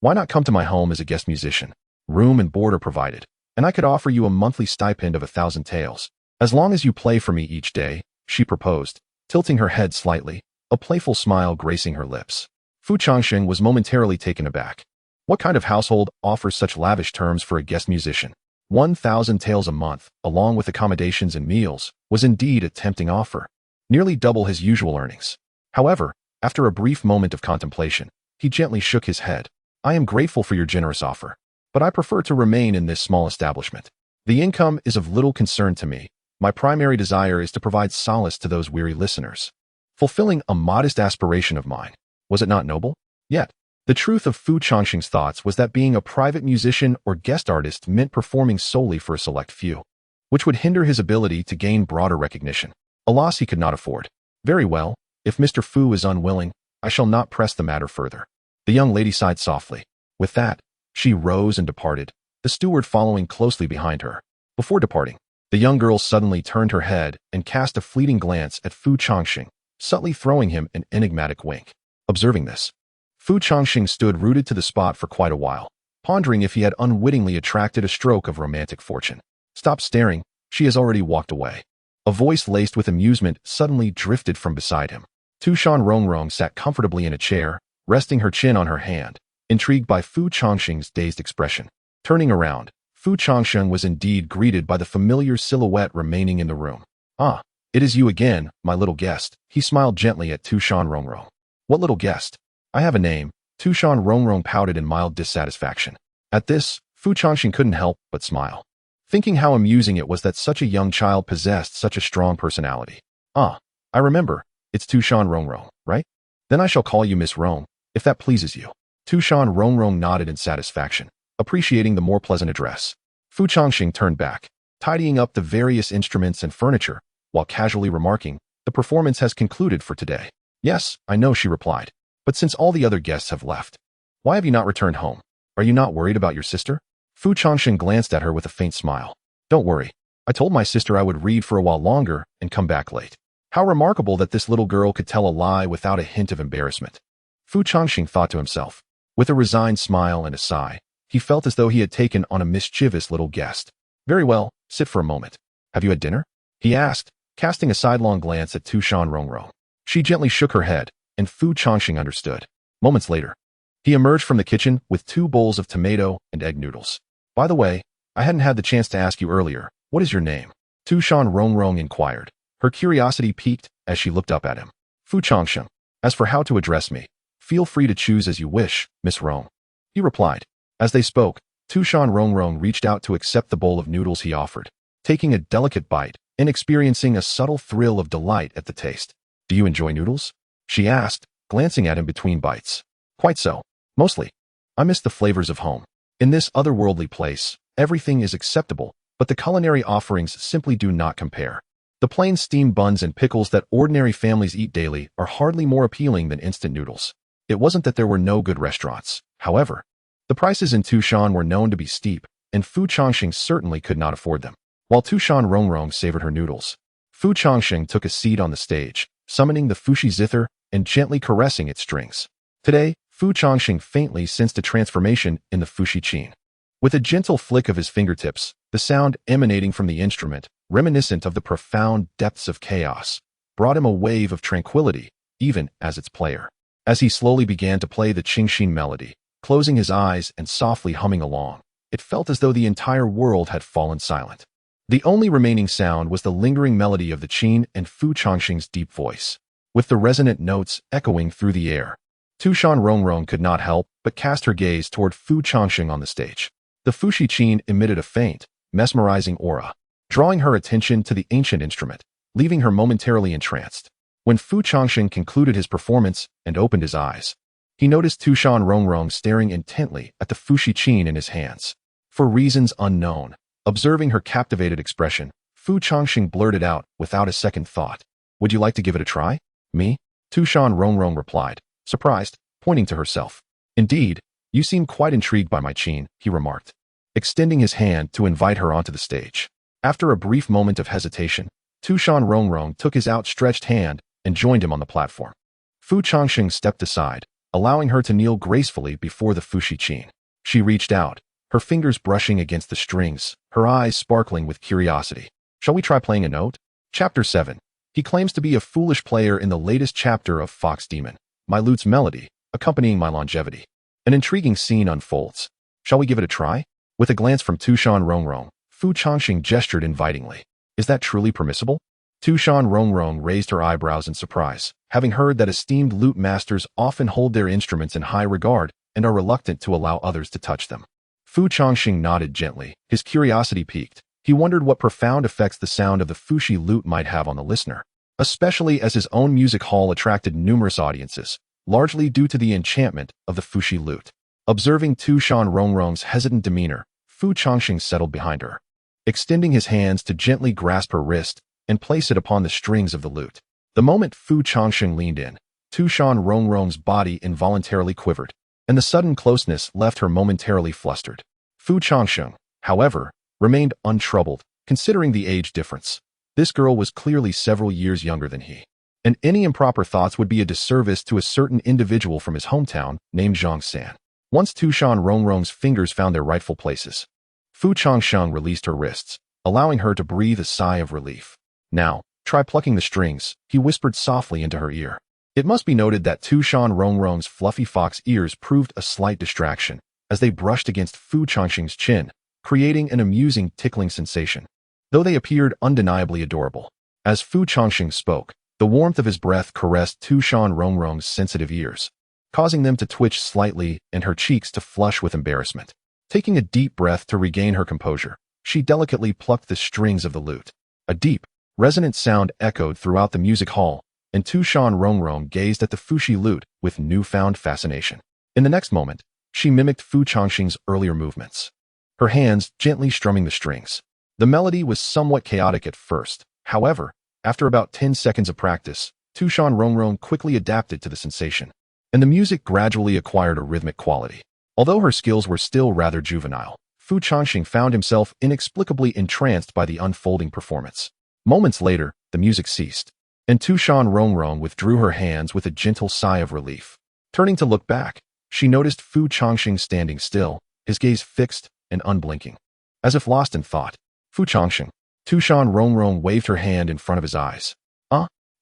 Why not come to my home as a guest musician? Room and board are provided, and I could offer you a monthly stipend of 1,000 taels, as long as you play for me each day, she proposed, tilting her head slightly, a playful smile gracing her lips. Fu Changsheng was momentarily taken aback. What kind of household offers such lavish terms for a guest musician? 1,000 taels a month, along with accommodations and meals, was indeed a tempting offer, nearly double his usual earnings. However, after a brief moment of contemplation, he gently shook his head. I am grateful for your generous offer, but I prefer to remain in this small establishment. The income is of little concern to me. My primary desire is to provide solace to those weary listeners, fulfilling a modest aspiration of mine. Was it not noble? Yet, the truth of Fu Changsheng's thoughts was that being a private musician or guest artist meant performing solely for a select few, which would hinder his ability to gain broader recognition, a loss he could not afford. Very well, if Mr. Fu is unwilling, I shall not press the matter further. The young lady sighed softly. With that, she rose and departed, the steward following closely behind her. Before departing, the young girl suddenly turned her head and cast a fleeting glance at Fu Changsheng, subtly throwing him an enigmatic wink. Observing this, Fu Changsheng stood rooted to the spot for quite a while, pondering if he had unwittingly attracted a stroke of romantic fortune. Stop staring, she has already walked away. A voice laced with amusement suddenly drifted from beside him. Tu Shan Rongrong sat comfortably in a chair, resting her chin on her hand, intrigued by Fu Changsheng's dazed expression. Turning around, Fu Changsheng was indeed greeted by the familiar silhouette remaining in the room. Ah, it is you again, my little guest. He smiled gently at Tu Shan Rongrong. What little guest? I have a name. Tu Shan Rongrong pouted in mild dissatisfaction. At this, Fu Changsheng couldn't help but smile, thinking how amusing it was that such a young child possessed such a strong personality. Ah, I remember. It's Tu Shan Rongrong, right? Then I shall call you Miss Rong, if that pleases you. Tu Shan Rongrong nodded in satisfaction. appreciating the more pleasant address. Fu Changsheng turned back, tidying up the various instruments and furniture, while casually remarking, "The performance has concluded for today." "Yes, I know," she replied. "But since all the other guests have left, why have you not returned home? Are you not worried about your sister?" Fu Changsheng glanced at her with a faint smile. "Don't worry. I told my sister I would read for a while longer and come back late." How remarkable that this little girl could tell a lie without a hint of embarrassment. Fu Changxing thought to himself. With a resigned smile and a sigh, he felt as though he had taken on a mischievous little guest. "Very well, sit for a moment. Have you had dinner?" he asked, casting a sidelong glance at Tu Shan Rongrong. She gently shook her head, and Fu Changxing understood. Moments later, he emerged from the kitchen with 2 bowls of tomato and egg noodles. "By the way, I hadn't had the chance to ask you earlier, what is your name?" Tu Shan Rongrong inquired. Her curiosity piqued as she looked up at him. "Fu Changsheng. As for how to address me, feel free to choose as you wish, Miss Rong," he replied. As they spoke, Tu Shan Rongrong reached out to accept the bowl of noodles he offered, taking a delicate bite and experiencing a subtle thrill of delight at the taste. "Do you enjoy noodles?" she asked, glancing at him between bites. "Quite so. Mostly. I miss the flavors of home. In this otherworldly place, everything is acceptable, but the culinary offerings simply do not compare. The plain steamed buns and pickles that ordinary families eat daily are hardly more appealing than instant noodles." It wasn't that there were no good restaurants. However, the prices in Tu Shan were known to be steep, and Fu Changxing certainly could not afford them. While Tu Shan Rongrong savored her noodles, Fu Changxing took a seat on the stage, summoning the Fushi zither and gently caressing its strings. Today, Fu Changxing faintly sensed a transformation in the Fushi qin. With a gentle flick of his fingertips, the sound emanating from the instrument, reminiscent of the profound depths of chaos, brought him a wave of tranquility, even as its player. As he slowly began to play the Changsheng melody, closing his eyes and softly humming along, it felt as though the entire world had fallen silent. The only remaining sound was the lingering melody of the qin and Fu Changxing's deep voice, with the resonant notes echoing through the air. Tu Shan Rongrong could not help but cast her gaze toward Fu Changxing on the stage. The Fushi qin emitted a faint, mesmerizing aura, drawing her attention to the ancient instrument, leaving her momentarily entranced. When Fu Changxing concluded his performance and opened his eyes, he noticed Tu Shan Rongrong staring intently at the Fushi qin in his hands. For reasons unknown, observing her captivated expression, Fu Changxing blurted out without a second thought, "Would you like to give it a try?" "Me?" Tu Shan Rongrong replied, surprised, pointing to herself. "Indeed, you seem quite intrigued by my qin," he remarked, extending his hand to invite her onto the stage. After a brief moment of hesitation, Tu Shan Rongrong took his outstretched hand and joined him on the platform. Fu Changxing stepped aside, allowing her to kneel gracefully before the Fushi qin. She reached out, her fingers brushing against the strings, her eyes sparkling with curiosity. "Shall we try playing a note?" Chapter 7. He claims to be a foolish player in the latest chapter of Fox Demon, my lute's melody, accompanying my longevity. An intriguing scene unfolds. Shall we give it a try? With a glance from Tu Shan Rongrong, Fu Changxing gestured invitingly. "Is that truly permissible?" Tu Shan Rongrong raised her eyebrows in surprise, having heard that esteemed lute masters often hold their instruments in high regard and are reluctant to allow others to touch them. Fu Changxing nodded gently, his curiosity piqued. He wondered what profound effects the sound of the Fushi lute might have on the listener, especially as his own music hall attracted numerous audiences, largely due to the enchantment of the Fushi lute. Observing Tu Shan Rongrong's hesitant demeanor, Fu Changxing settled behind her, extending his hands to gently grasp her wrist and place it upon the strings of the lute. The moment Fu Changxing leaned in, Tu Shan Rongrong's body involuntarily quivered, and the sudden closeness left her momentarily flustered. Fu Changxing, however, remained untroubled, considering the age difference. This girl was clearly several years younger than he, and any improper thoughts would be a disservice to a certain individual from his hometown named Zhang San. Once Tu Shan Rongrong's fingers found their rightful places, Fu Changxing released her wrists, allowing her to breathe a sigh of relief. "Now, try plucking the strings," he whispered softly into her ear. It must be noted that Tu Shan Rongrong's fluffy fox ears proved a slight distraction, as they brushed against Fu Changxing's chin, creating an amusing tickling sensation, though they appeared undeniably adorable. As Fu Changxing spoke, the warmth of his breath caressed Tu Shan Rongrong's sensitive ears, causing them to twitch slightly and her cheeks to flush with embarrassment. Taking a deep breath to regain her composure, she delicately plucked the strings of the lute. A deep, resonant sound echoed throughout the music hall, and Tu Shan Rongrong gazed at the Fushi lute with newfound fascination. In the next moment, She mimicked Fu Changsheng's earlier movements, her hands gently strumming the strings. The melody was somewhat chaotic at first. However, after about 10 seconds of practice, Tu Shan Rongrong quickly adapted to the sensation, and the music gradually acquired a rhythmic quality. Although her skills were still rather juvenile, Fu Changsheng found himself inexplicably entranced by the unfolding performance. Moments later, the music ceased, and Tu Shan Rongrong withdrew her hands with a gentle sigh of relief. Turning to look back, she noticed Fu Changsheng standing still, his gaze fixed and unblinking. As if lost in thought, Fu Changsheng, Tu Shan Rongrong waved her hand in front of his eyes.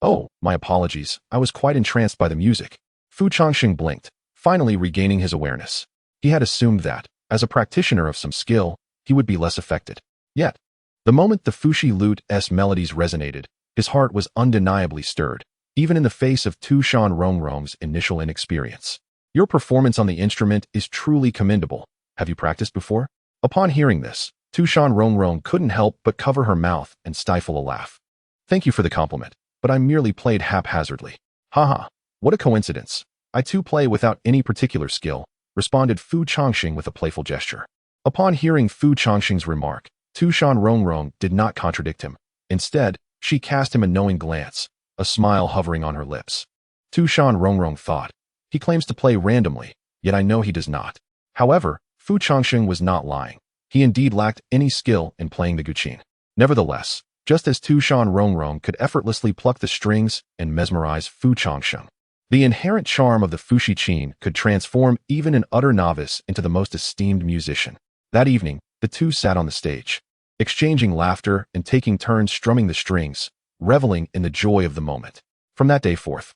Oh, my apologies, I was quite entranced by the music. Fu Changsheng blinked, finally regaining his awareness. He had assumed that, as a practitioner of some skill, he would be less affected. Yet, the moment the Fuxi lute's melodies resonated, his heart was undeniably stirred, even in the face of Tu Shan Rongrong's initial inexperience. Your performance on the instrument is truly commendable. Have you practiced before? Upon hearing this, Tu Shan Rongrong couldn't help but cover her mouth and stifle a laugh. Thank you for the compliment, but I merely played haphazardly. Haha, what a coincidence. I too play without any particular skill, responded Fu Changsheng with a playful gesture. Upon hearing Fu Changsheng's remark, Tu Shan Rongrong did not contradict him. Instead, she cast him a knowing glance, a smile hovering on her lips. Tu Shan Rongrong thought, he claims to play randomly, yet I know he does not. However, Fu Changsheng was not lying. He indeed lacked any skill in playing the guqin. Nevertheless, just as Tu Shan Rongrong could effortlessly pluck the strings and mesmerize Fu Changsheng, the inherent charm of the Fuxi qin could transform even an utter novice into the most esteemed musician. That evening, the two sat on the stage, exchanging laughter and taking turns strumming the strings, reveling in the joy of the moment. From that day forth,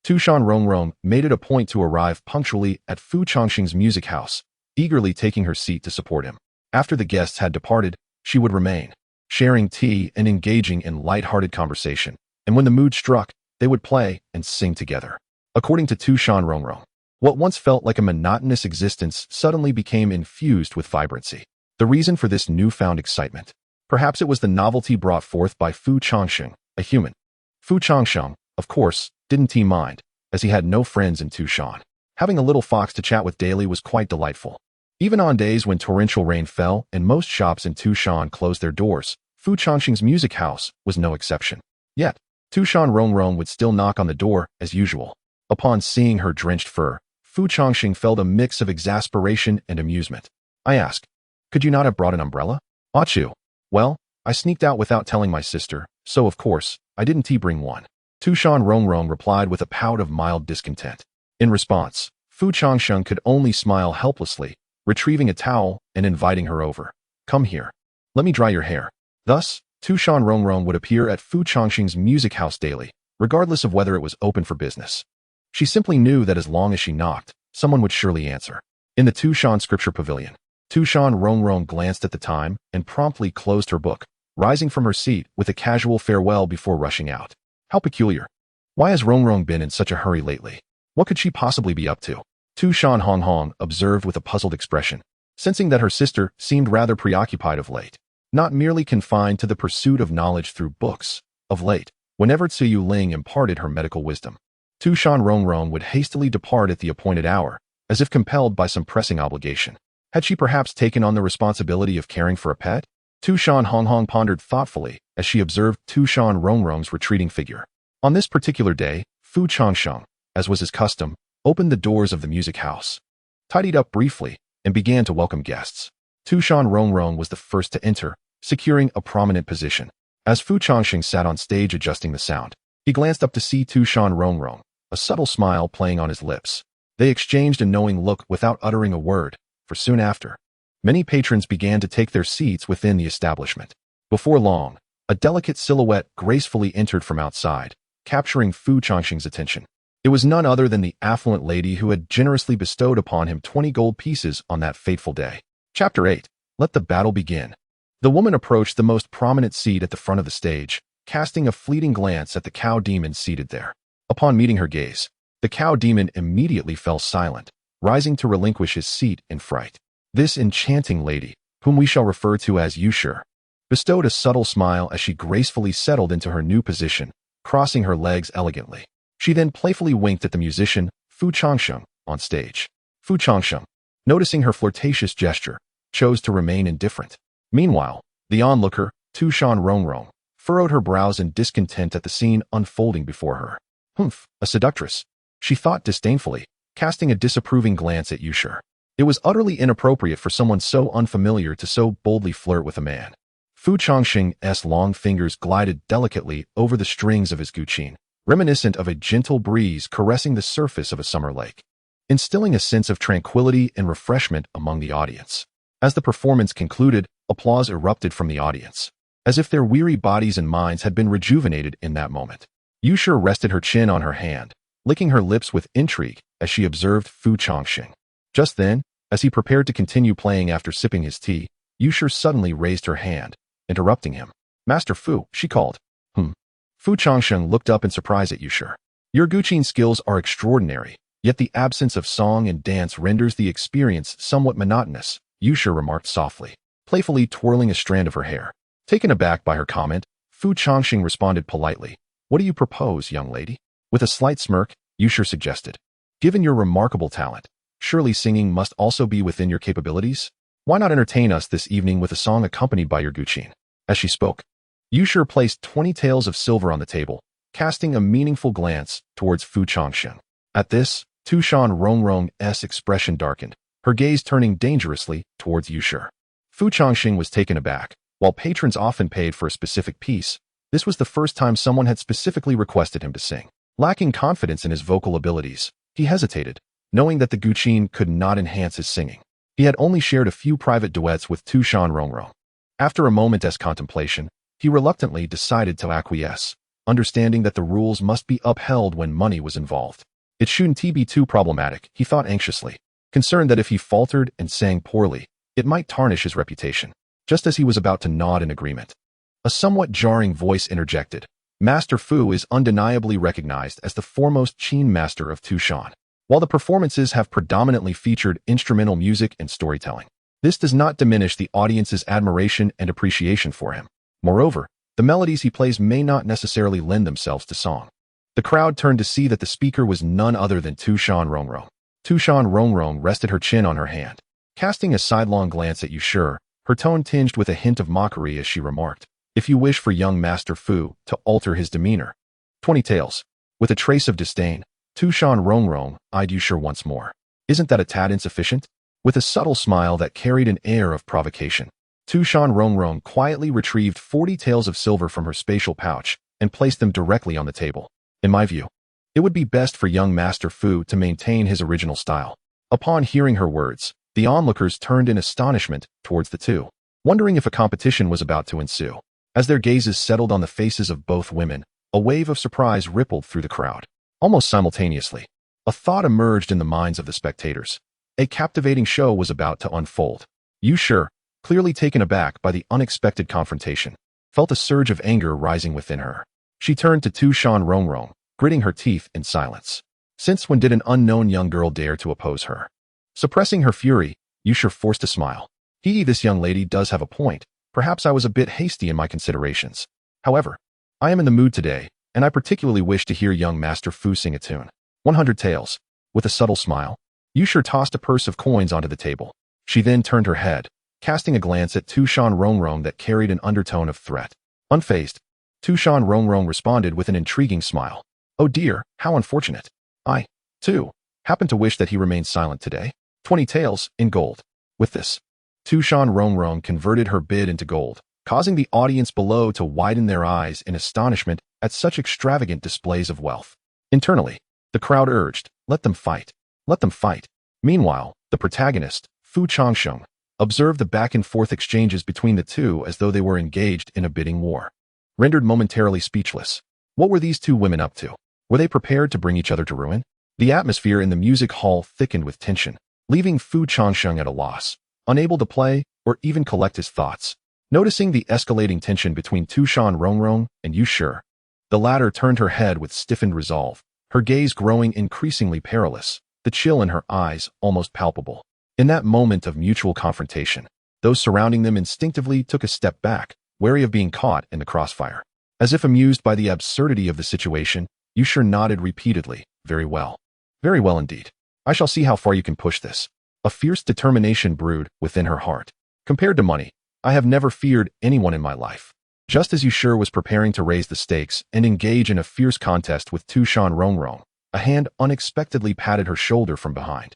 Tu Shan Rongrong made it a point to arrive punctually at Fu Changsheng's music house, eagerly taking her seat to support him. After the guests had departed, she would remain, sharing tea and engaging in light-hearted conversation, and when the mood struck, they would play and sing together. According to Tu Shan Rongrong, what once felt like a monotonous existence suddenly became infused with vibrancy. The reason for this newfound excitement? Perhaps it was the novelty brought forth by Fu Changsheng, a human. Fu Changsheng, of course, didn't he mind, as he had no friends in Tu Shan. Having a little fox to chat with daily was quite delightful. Even on days when torrential rain fell and most shops in Tu Shan closed their doors, Fu Changsheng's music house was no exception. Yet, Tu Shan Rongrong would still knock on the door as usual. Upon seeing her drenched fur, Fu Changsheng felt a mix of exasperation and amusement. I asked, could you not have brought an umbrella? Ought you? Well, I sneaked out without telling my sister, so of course, I didn't bring one. Tu Shan Rongrong replied with a pout of mild discontent. In response, Fu Changsheng could only smile helplessly, retrieving a towel and inviting her over. Come here. Let me dry your hair. Thus, Tu Shan Rongrong would appear at Fu Changsheng's music house daily, regardless of whether it was open for business. She simply knew that as long as she knocked, someone would surely answer. In the Tu Shan scripture pavilion, Tu Shan Rongrong glanced at the time and promptly closed her book, rising from her seat with a casual farewell before rushing out. How peculiar. Why has Rongrong been in such a hurry lately? What could she possibly be up to? Tu Shan Rongrong observed with a puzzled expression, sensing that her sister seemed rather preoccupied of late, not merely confined to the pursuit of knowledge through books. Of late, whenever Tzu Ling imparted her medical wisdom, Tu Shan Rongrong would hastily depart at the appointed hour, as if compelled by some pressing obligation. Had she perhaps taken on the responsibility of caring for a pet? Tu Shan Rongrong pondered thoughtfully as she observed Tu Shan Rongrong's retreating figure. On this particular day, Fu Changsheng, as was his custom, opened the doors of the music house, tidied up briefly, and began to welcome guests. Tu Shan Rongrong was the first to enter, securing a prominent position. As Fu Changsheng sat on stage adjusting the sound, he glanced up to see Tu Shan Rongrong, a subtle smile playing on his lips. They exchanged a knowing look without uttering a word, for soon after, many patrons began to take their seats within the establishment. Before long, a delicate silhouette gracefully entered from outside, capturing Fu Changsheng's attention. It was none other than the affluent lady who had generously bestowed upon him 20 gold pieces on that fateful day. Chapter 8. Let the battle begin. The woman approached the most prominent seat at the front of the stage, casting a fleeting glance at the cow demon seated there. Upon meeting her gaze, the cow demon immediately fell silent, rising to relinquish his seat in fright. This enchanting lady, whom we shall refer to as Yushur, bestowed a subtle smile as she gracefully settled into her new position, crossing her legs elegantly. She then playfully winked at the musician, Fu Changsheng, on stage. Fu Changsheng, noticing her flirtatious gesture, chose to remain indifferent. Meanwhile, the onlooker, Tu Shan Rongrong, furrowed her brows in discontent at the scene unfolding before her. Humph, a seductress, she thought disdainfully, casting a disapproving glance at Yushur. It was utterly inappropriate for someone so unfamiliar to so boldly flirt with a man. Fu Changsheng's long fingers glided delicately over the strings of his guqin, reminiscent of a gentle breeze caressing the surface of a summer lake, instilling a sense of tranquility and refreshment among the audience. As the performance concluded, applause erupted from the audience, as if their weary bodies and minds had been rejuvenated in that moment. Yushur rested her chin on her hand, licking her lips with intrigue as she observed Fu Changsheng. Just then, as he prepared to continue playing after sipping his tea, Yushur suddenly raised her hand, interrupting him. "Master Fu," she called. Fu Changsheng looked up in surprise at Yushur. "Your guqin skills are extraordinary, yet the absence of song and dance renders the experience somewhat monotonous," Yushur remarked softly, playfully twirling a strand of her hair. Taken aback by her comment, Fu Changsheng responded politely. "What do you propose, young lady?" With a slight smirk, Yushur suggested. "Given your remarkable talent, surely singing must also be within your capabilities? Why not entertain us this evening with a song accompanied by your guqin?" As she spoke, Yushur placed 20 taels of silver on the table, casting a meaningful glance towards Fu Changsheng. At this, Tu Shan Rongrong's expression darkened, her gaze turning dangerously towards Yushur. Fu Changsheng was taken aback. While patrons often paid for a specific piece, this was the first time someone had specifically requested him to sing. Lacking confidence in his vocal abilities, he hesitated, knowing that the guqin could not enhance his singing. He had only shared a few private duets with Tu Shan Rongrong. After a moment's contemplation, he reluctantly decided to acquiesce, understanding that the rules must be upheld when money was involved. It shouldn't be too problematic, he thought anxiously, concerned that if he faltered and sang poorly, it might tarnish his reputation. Just as he was about to nod in agreement, a somewhat jarring voice interjected. "Master Fu is undeniably recognized as the foremost qin master of Tu Shan. While the performances have predominantly featured instrumental music and storytelling, this does not diminish the audience's admiration and appreciation for him. Moreover, the melodies he plays may not necessarily lend themselves to song." The crowd turned to see that the speaker was none other than Tu Shan Rongrong. Tu Shan Rongrong rested her chin on her hand, casting a sidelong glance at Yushur, her tone tinged with a hint of mockery as she remarked, "If you wish for young Master Fu to alter his demeanor." 20 taels. With a trace of disdain, Tu Shan Rongrong eyed Yushur once more. "Isn't that a tad insufficient?" With a subtle smile that carried an air of provocation, Tu Shan Rongrong quietly retrieved 40 taels of silver from her spatial pouch and placed them directly on the table. "In my view, it would be best for young Master Fu to maintain his original style." Upon hearing her words, the onlookers turned in astonishment towards the two, wondering if a competition was about to ensue. As their gazes settled on the faces of both women, a wave of surprise rippled through the crowd. Almost simultaneously, a thought emerged in the minds of the spectators. A captivating show was about to unfold. Yushur, clearly taken aback by the unexpected confrontation, felt a surge of anger rising within her. She turned to Tu Shan Rongrong, gritting her teeth in silence. Since when did an unknown young girl dare to oppose her? Suppressing her fury, Yushur forced a smile. This young lady does have a point. Perhaps I was a bit hasty in my considerations. However, I am in the mood today, and I particularly wish to hear young Master Fu sing a tune. 100 taels. With a subtle smile, Yushur tossed a purse of coins onto the table. She then turned her head, casting a glance at Tu Shan Rongrong that carried an undertone of threat. Unfazed, Tu Shan Rongrong responded with an intriguing smile. "Oh dear, how unfortunate. I, too, happen to wish that he remained silent today. 20 taels, in gold." With this, Tu Shan Rongrong converted her bid into gold, causing the audience below to widen their eyes in astonishment at such extravagant displays of wealth. Internally, the crowd urged, "Let them fight. Let them fight." Meanwhile, the protagonist, Fu Changsheng, observed the back-and-forth exchanges between the two as though they were engaged in a bidding war. Rendered momentarily speechless, what were these two women up to? Were they prepared to bring each other to ruin? The atmosphere in the music hall thickened with tension, leaving Fu Changsheng at a loss, unable to play or even collect his thoughts. Noticing the escalating tension between Tu Shan Rongrong and Yushur, the latter turned her head with stiffened resolve, her gaze growing increasingly perilous, the chill in her eyes almost palpable. In that moment of mutual confrontation, those surrounding them instinctively took a step back, wary of being caught in the crossfire. As if amused by the absurdity of the situation, Yushur nodded repeatedly. "Very well. Very well indeed. I shall see how far you can push this." A fierce determination brewed within her heart. Compared to money, I have never feared anyone in my life. Just as Yushur was preparing to raise the stakes and engage in a fierce contest with Tu Shan Rongrong, a hand unexpectedly patted her shoulder from behind.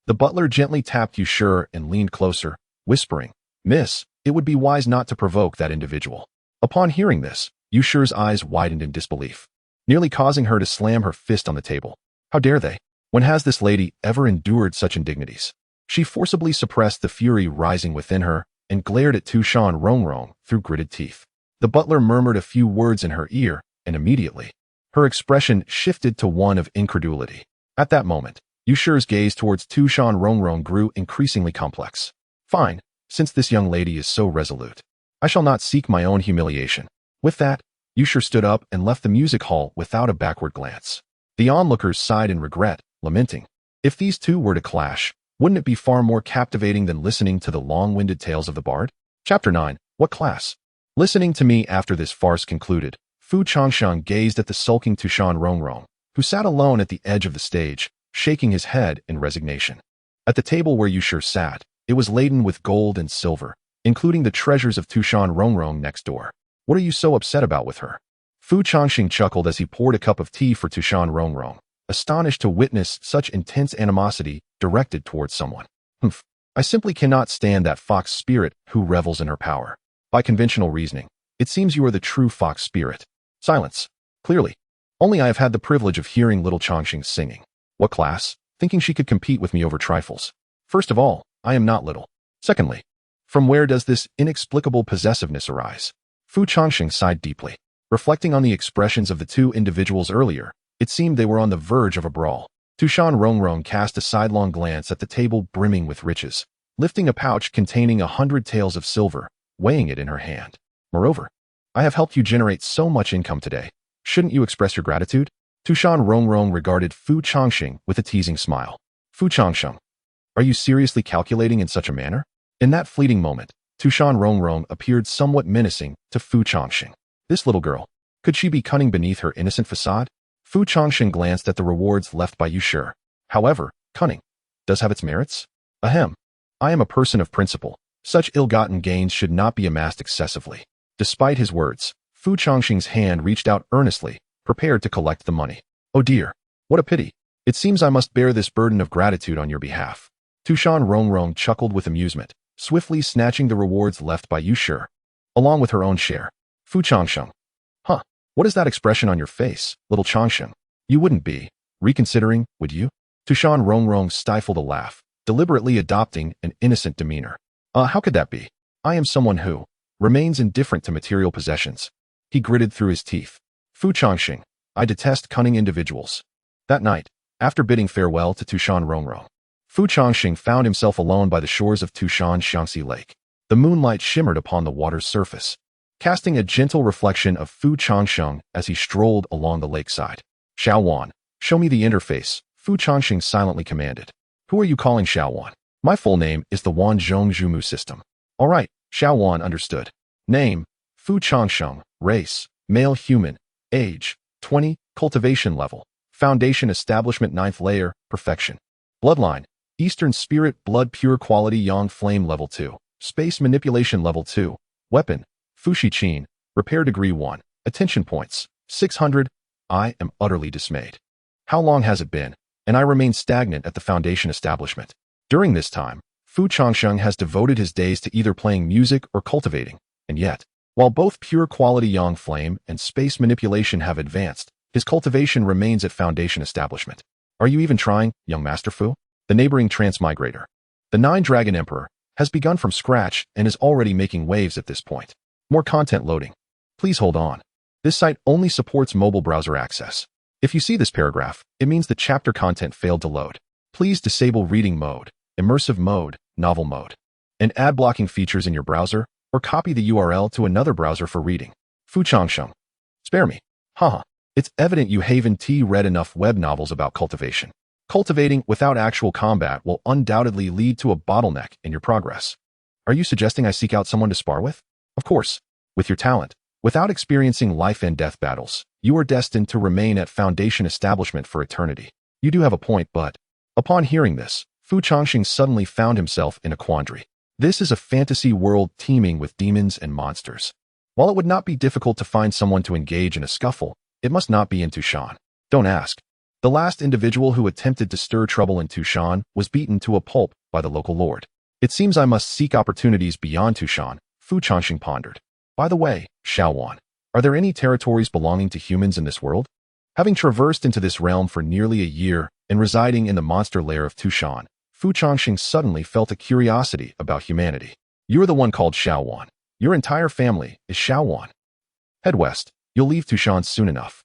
The butler gently tapped Yushur and leaned closer, whispering, "Miss, it would be wise not to provoke that individual." Upon hearing this, Yushur's eyes widened in disbelief, nearly causing her to slam her fist on the table. How dare they? When has this lady ever endured such indignities? She forcibly suppressed the fury rising within her and glared at Tu Shan Rongrong through gritted teeth. The butler murmured a few words in her ear, and immediately, her expression shifted to one of incredulity. At that moment, Yushur's gaze towards Tu Shan Rongrong grew increasingly complex. Fine, since this young lady is so resolute, I shall not seek my own humiliation. With that, Yushur stood up and left the music hall without a backward glance. The onlookers sighed in regret, lamenting, if these two were to clash, wouldn't it be far more captivating than listening to the long-winded tales of the bard? Chapter 9. What class? Listening to me after this farce concluded, Fu Changsheng gazed at the sulking Tu Shan Rongrong, who sat alone at the edge of the stage, shaking his head in resignation. At the table where Yushur sat, it was laden with gold and silver, including the treasures of Tu Shan Rongrong next door. What are you so upset about with her? Fu Changsheng chuckled as he poured a cup of tea for Tu Shan Rongrong, astonished to witness such intense animosity directed towards someone. Humph, I simply cannot stand that fox spirit who revels in her power. By conventional reasoning, it seems you are the true fox spirit. Silence. Clearly. Only I have had the privilege of hearing little Changsheng singing. What class? Thinking she could compete with me over trifles. First of all, I am not little. Secondly, from where does this inexplicable possessiveness arise? Fu Changsheng sighed deeply. Reflecting on the expressions of the two individuals earlier, it seemed they were on the verge of a brawl. Tu Shan Rongrong cast a sidelong glance at the table brimming with riches, lifting a pouch containing 100 taels of silver, weighing it in her hand. Moreover, I have helped you generate so much income today. Shouldn't you express your gratitude? Tu Shan Rongrong regarded Fu Changsheng with a teasing smile. Fu Changsheng, are you seriously calculating in such a manner? In that fleeting moment, Tu Shan Rongrong appeared somewhat menacing to Fu Changsheng. This little girl, could she be cunning beneath her innocent facade? Fu Changsheng glanced at the rewards left by Yushur. However, cunning does have its merits. Ahem. I am a person of principle. Such ill-gotten gains should not be amassed excessively. Despite his words, Fu Changsheng's hand reached out earnestly, prepared to collect the money. Oh dear, what a pity. It seems I must bear this burden of gratitude on your behalf. Tu Shan Rongrong chuckled with amusement, swiftly snatching the rewards left by Yushur, along with her own share. Fu Changsheng. Huh, what is that expression on your face, little Changsheng? You wouldn't be reconsidering, would you? Tu Shan Rongrong stifled a laugh, deliberately adopting an innocent demeanor. How could that be? I am someone who remains indifferent to material possessions. He gritted through his teeth. Fu Changsheng, I detest cunning individuals. That night, after bidding farewell to Tu Shan Rongrong, Fu Changsheng found himself alone by the shores of Tu Shan Xiangxi Lake. The moonlight shimmered upon the water's surface, casting a gentle reflection of Fu Changsheng as he strolled along the lakeside. Xiao Wan, show me the interface, Fu Changsheng silently commanded. Who are you calling Xiao Wan? My full name is the Wan Zhong Zhumu system. All right, Xiao Wan understood. Name, Fu Changsheng. Race, male human. Age, 20. Cultivation level, foundation establishment 9th layer, perfection. Bloodline, Eastern spirit blood pure quality Yang flame level 2. Space manipulation level 2. Weapon, Fushi Qin, repair degree 1. Attention points, 600. I am utterly dismayed. How long has it been? And I remain stagnant at the foundation establishment. During this time, Fu Changsheng has devoted his days to either playing music or cultivating, and yet, while both pure quality Yang flame and space manipulation have advanced, his cultivation remains at foundation establishment. Are you even trying, young Master Fu? The neighboring transmigrator, the Nine-Dragon Emperor, has begun from scratch and is already making waves at this point. More content loading. Please hold on. This site only supports mobile browser access. If you see this paragraph, it means the chapter content failed to load. Please disable reading mode, immersive mode, novel mode, and ad blocking features in your browser, or copy the URL to another browser for reading. Fu Changsheng. Spare me. Haha. It's evident you haven't read enough web novels about cultivation. Cultivating without actual combat will undoubtedly lead to a bottleneck in your progress. Are you suggesting I seek out someone to spar with? Of course. With your talent, without experiencing life and death battles, you are destined to remain at foundation establishment for eternity. You do have a point, but... Upon hearing this, Fu Changsheng suddenly found himself in a quandary. This is a fantasy world teeming with demons and monsters. While it would not be difficult to find someone to engage in a scuffle, it must not be in Tu Shan. Don't ask. The last individual who attempted to stir trouble in Tu Shan was beaten to a pulp by the local lord. It seems I must seek opportunities beyond Tu Shan, Fu Changsheng pondered. By the way, Xiaowan, are there any territories belonging to humans in this world? Having traversed into this realm for nearly a year and residing in the monster lair of Tu Shan, Fu Changsheng suddenly felt a curiosity about humanity. You are the one called Xiaowan. Your entire family is Xiaowan. Head west. You'll leave Tu Shan soon enough.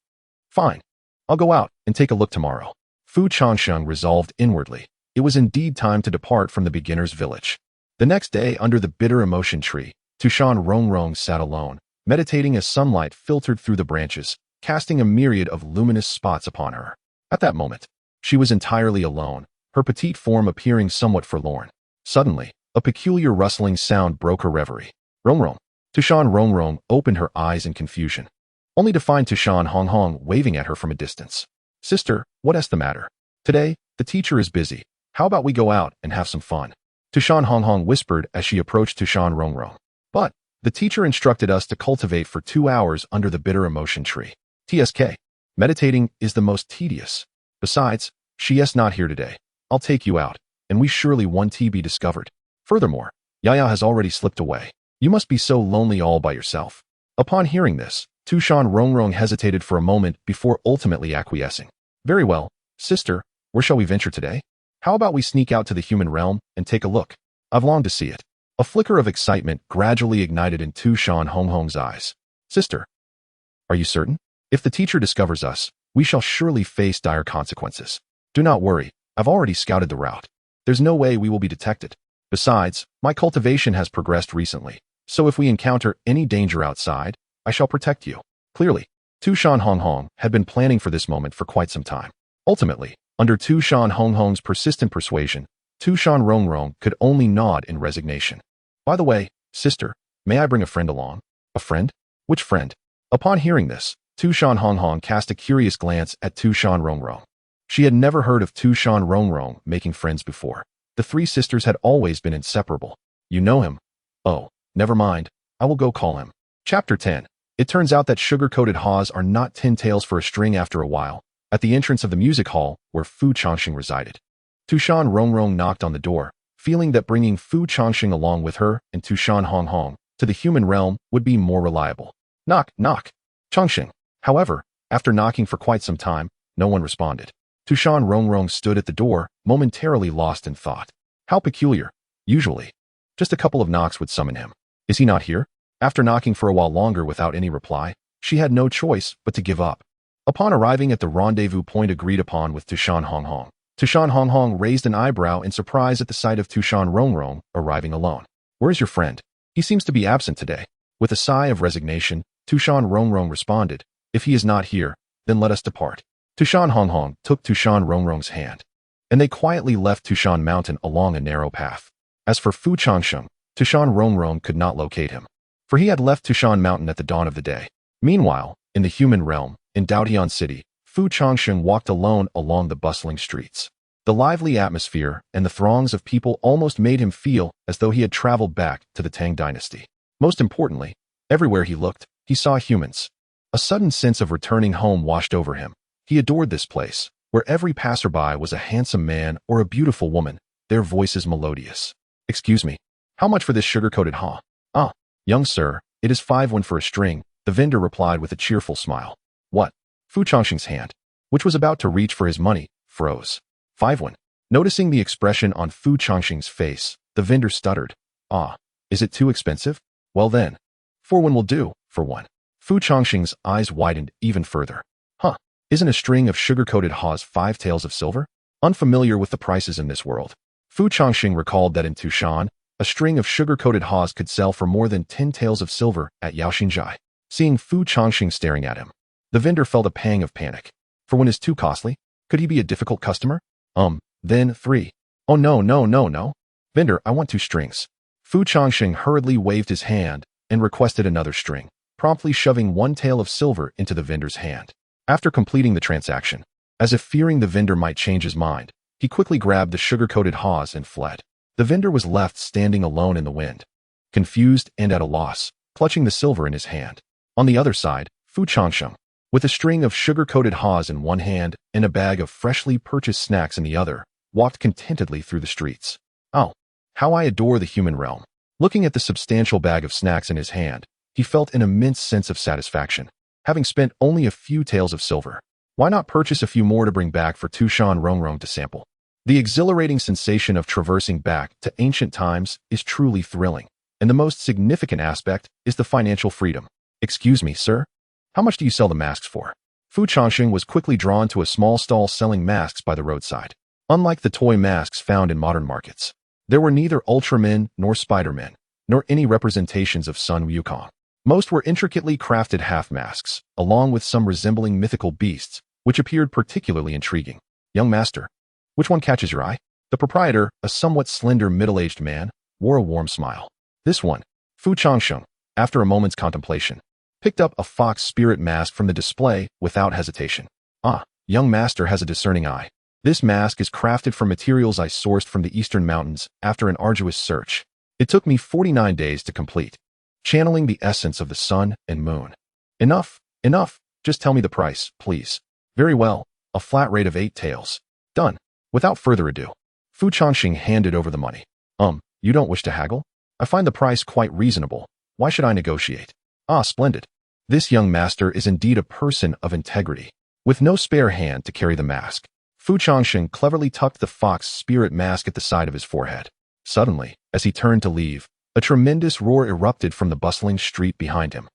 Fine. I'll go out and take a look tomorrow. Fu Changsheng resolved inwardly. It was indeed time to depart from the beginner's village. The next day, under the bitter emotion tree, Tu Shan Rongrong sat alone, meditating as sunlight filtered through the branches, casting a myriad of luminous spots upon her. At that moment, she was entirely alone, her petite form appearing somewhat forlorn. Suddenly, a peculiar rustling sound broke her reverie. Rongrong. Tu Shan Rongrong opened her eyes in confusion, only to find Tu Shan Rongrong waving at her from a distance. Sister, what's the matter? Today, the teacher is busy. How about we go out and have some fun? Tu Shan Rongrong whispered as she approached Tu Shan Rongrong. But the teacher instructed us to cultivate for 2 hours under the bitter emotion tree. TSK. Meditating is the most tedious. Besides, she is not here today. I'll take you out, and we surely won't be discovered. Furthermore, Yaya has already slipped away. You must be so lonely all by yourself. Upon hearing this, Tu Shan Rongrong hesitated for a moment before ultimately acquiescing. Very well, sister, where shall we venture today? How about we sneak out to the human realm and take a look? I've longed to see it. A flicker of excitement gradually ignited in Tu Shan Rongrong's eyes. Sister, are you certain? If the teacher discovers us, we shall surely face dire consequences. Do not worry, I've already scouted the route. There's no way we will be detected. Besides, my cultivation has progressed recently, so if we encounter any danger outside, I shall protect you. Clearly, Tu Shan Rongrong had been planning for this moment for quite some time. Ultimately, under Tu Shan Rongrong's persistent persuasion, Tu Shan Rongrong could only nod in resignation. By the way, sister, may I bring a friend along? A friend? Which friend? Upon hearing this, Tu Shan Rongrong cast a curious glance at Tu Shan Rongrong. She had never heard of Tu Shan Rongrong making friends before. The three sisters had always been inseparable. You know him? Oh, never mind. I will go call him. Chapter 10. It turns out that sugar-coated haws are not tin tails for a string after a while, at the entrance of the music hall where Fu Changsheng resided. Tu Shan Rongrong knocked on the door, feeling that bringing Fu Changsheng along with her and Tu Shan Rongrong to the human realm would be more reliable. Knock, knock. Changsheng. However, after knocking for quite some time, no one responded. Tu Shan Rongrong stood at the door, momentarily lost in thought. How peculiar. Usually, just a couple of knocks would summon him. Is he not here? After knocking for a while longer without any reply, she had no choice but to give up. Upon arriving at the rendezvous point agreed upon with Tu Shan Rongrong, Tu Shan Rongrong raised an eyebrow in surprise at the sight of Tu Shan Rongrong arriving alone. Where is your friend? He seems to be absent today. With a sigh of resignation, Tu Shan Rongrong responded, If he is not here, then let us depart. Tu Shan Rongrong took Tu Shan Rongrong's hand, and they quietly left Tu Shan Mountain along a narrow path. As for Fu Changsheng, Tu Shan Rongrong could not locate him, for he had left Tu Shan Mountain at the dawn of the day. Meanwhile, in the human realm, in Daotian City, Fu Changsheng walked alone along the bustling streets. The lively atmosphere and the throngs of people almost made him feel as though he had traveled back to the Tang dynasty. Most importantly, everywhere he looked, he saw humans. A sudden sense of returning home washed over him. He adored this place, where every passerby was a handsome man or a beautiful woman, their voices melodious. Excuse me, how much for this sugar-coated haw? Ah, young sir, it is 5 won for a string, the vendor replied with a cheerful smile. What? Fu Changsheng's hand, which was about to reach for his money, froze. 5 won. Noticing the expression on Fu Changsheng's face, the vendor stuttered. Ah, is it too expensive? Well then, 4 won will do, for one. Fu Changsheng's eyes widened even further. Huh. Isn't a string of sugar-coated haws 5 taels of silver? Unfamiliar with the prices in this world, Fu Changsheng recalled that in Tu Shan, a string of sugar-coated haws could sell for more than 10 taels of silver at Yaoxinjai. Seeing Fu Changsheng staring at him, the vendor felt a pang of panic. For one is too costly? Could he be a difficult customer? Then 3. Oh no. Vendor, I want 2 strings. Fu Changsheng hurriedly waved his hand and requested another string, promptly shoving 1 tael of silver into the vendor's hand. After completing the transaction, as if fearing the vendor might change his mind, he He quickly grabbed the sugar-coated hawse and fled. The vendor was left standing alone in the wind, confused and at a loss, clutching the silver in his hand. On the other side, Fu Changsheng, with a string of sugar-coated hawes in one hand and a bag of freshly purchased snacks in the other, walked contentedly through the streets. Oh, how I adore the human realm. Looking at the substantial bag of snacks in his hand, he felt an immense sense of satisfaction. Having spent only a few taels of silver, why not purchase a few more to bring back for Tu Shan Rongrong to sample? The exhilarating sensation of traversing back to ancient times is truly thrilling, and the most significant aspect is the financial freedom. Excuse me, sir? How much do you sell the masks for? Fu Changsheng was quickly drawn to a small stall selling masks by the roadside. Unlike the toy masks found in modern markets, there were neither Ultramen nor Spider-Men, nor any representations of Sun Wukong. Most were intricately crafted half-masks, along with some resembling mythical beasts, which appeared particularly intriguing. Young master, which one catches your eye? The proprietor, a somewhat slender middle-aged man, wore a warm smile. This one. Fu Changsheng, after a moment's contemplation, picked up a fox spirit mask from the display without hesitation. Ah, young master has a discerning eye. This mask is crafted from materials I sourced from the eastern mountains after an arduous search. It took me 49 days to complete, channeling the essence of the sun and moon. Enough, enough. Just tell me the price, please. Very well, a flat rate of 8 taels. Done. Without further ado, Fu Changsheng handed over the money. You don't wish to haggle? I find the price quite reasonable. Why should I negotiate? Ah, splendid. This young master is indeed a person of integrity. With no spare hand to carry the mask, Fu Changsheng cleverly tucked the fox spirit mask at the side of his forehead. Suddenly, as he turned to leave, a tremendous roar erupted from the bustling street behind him.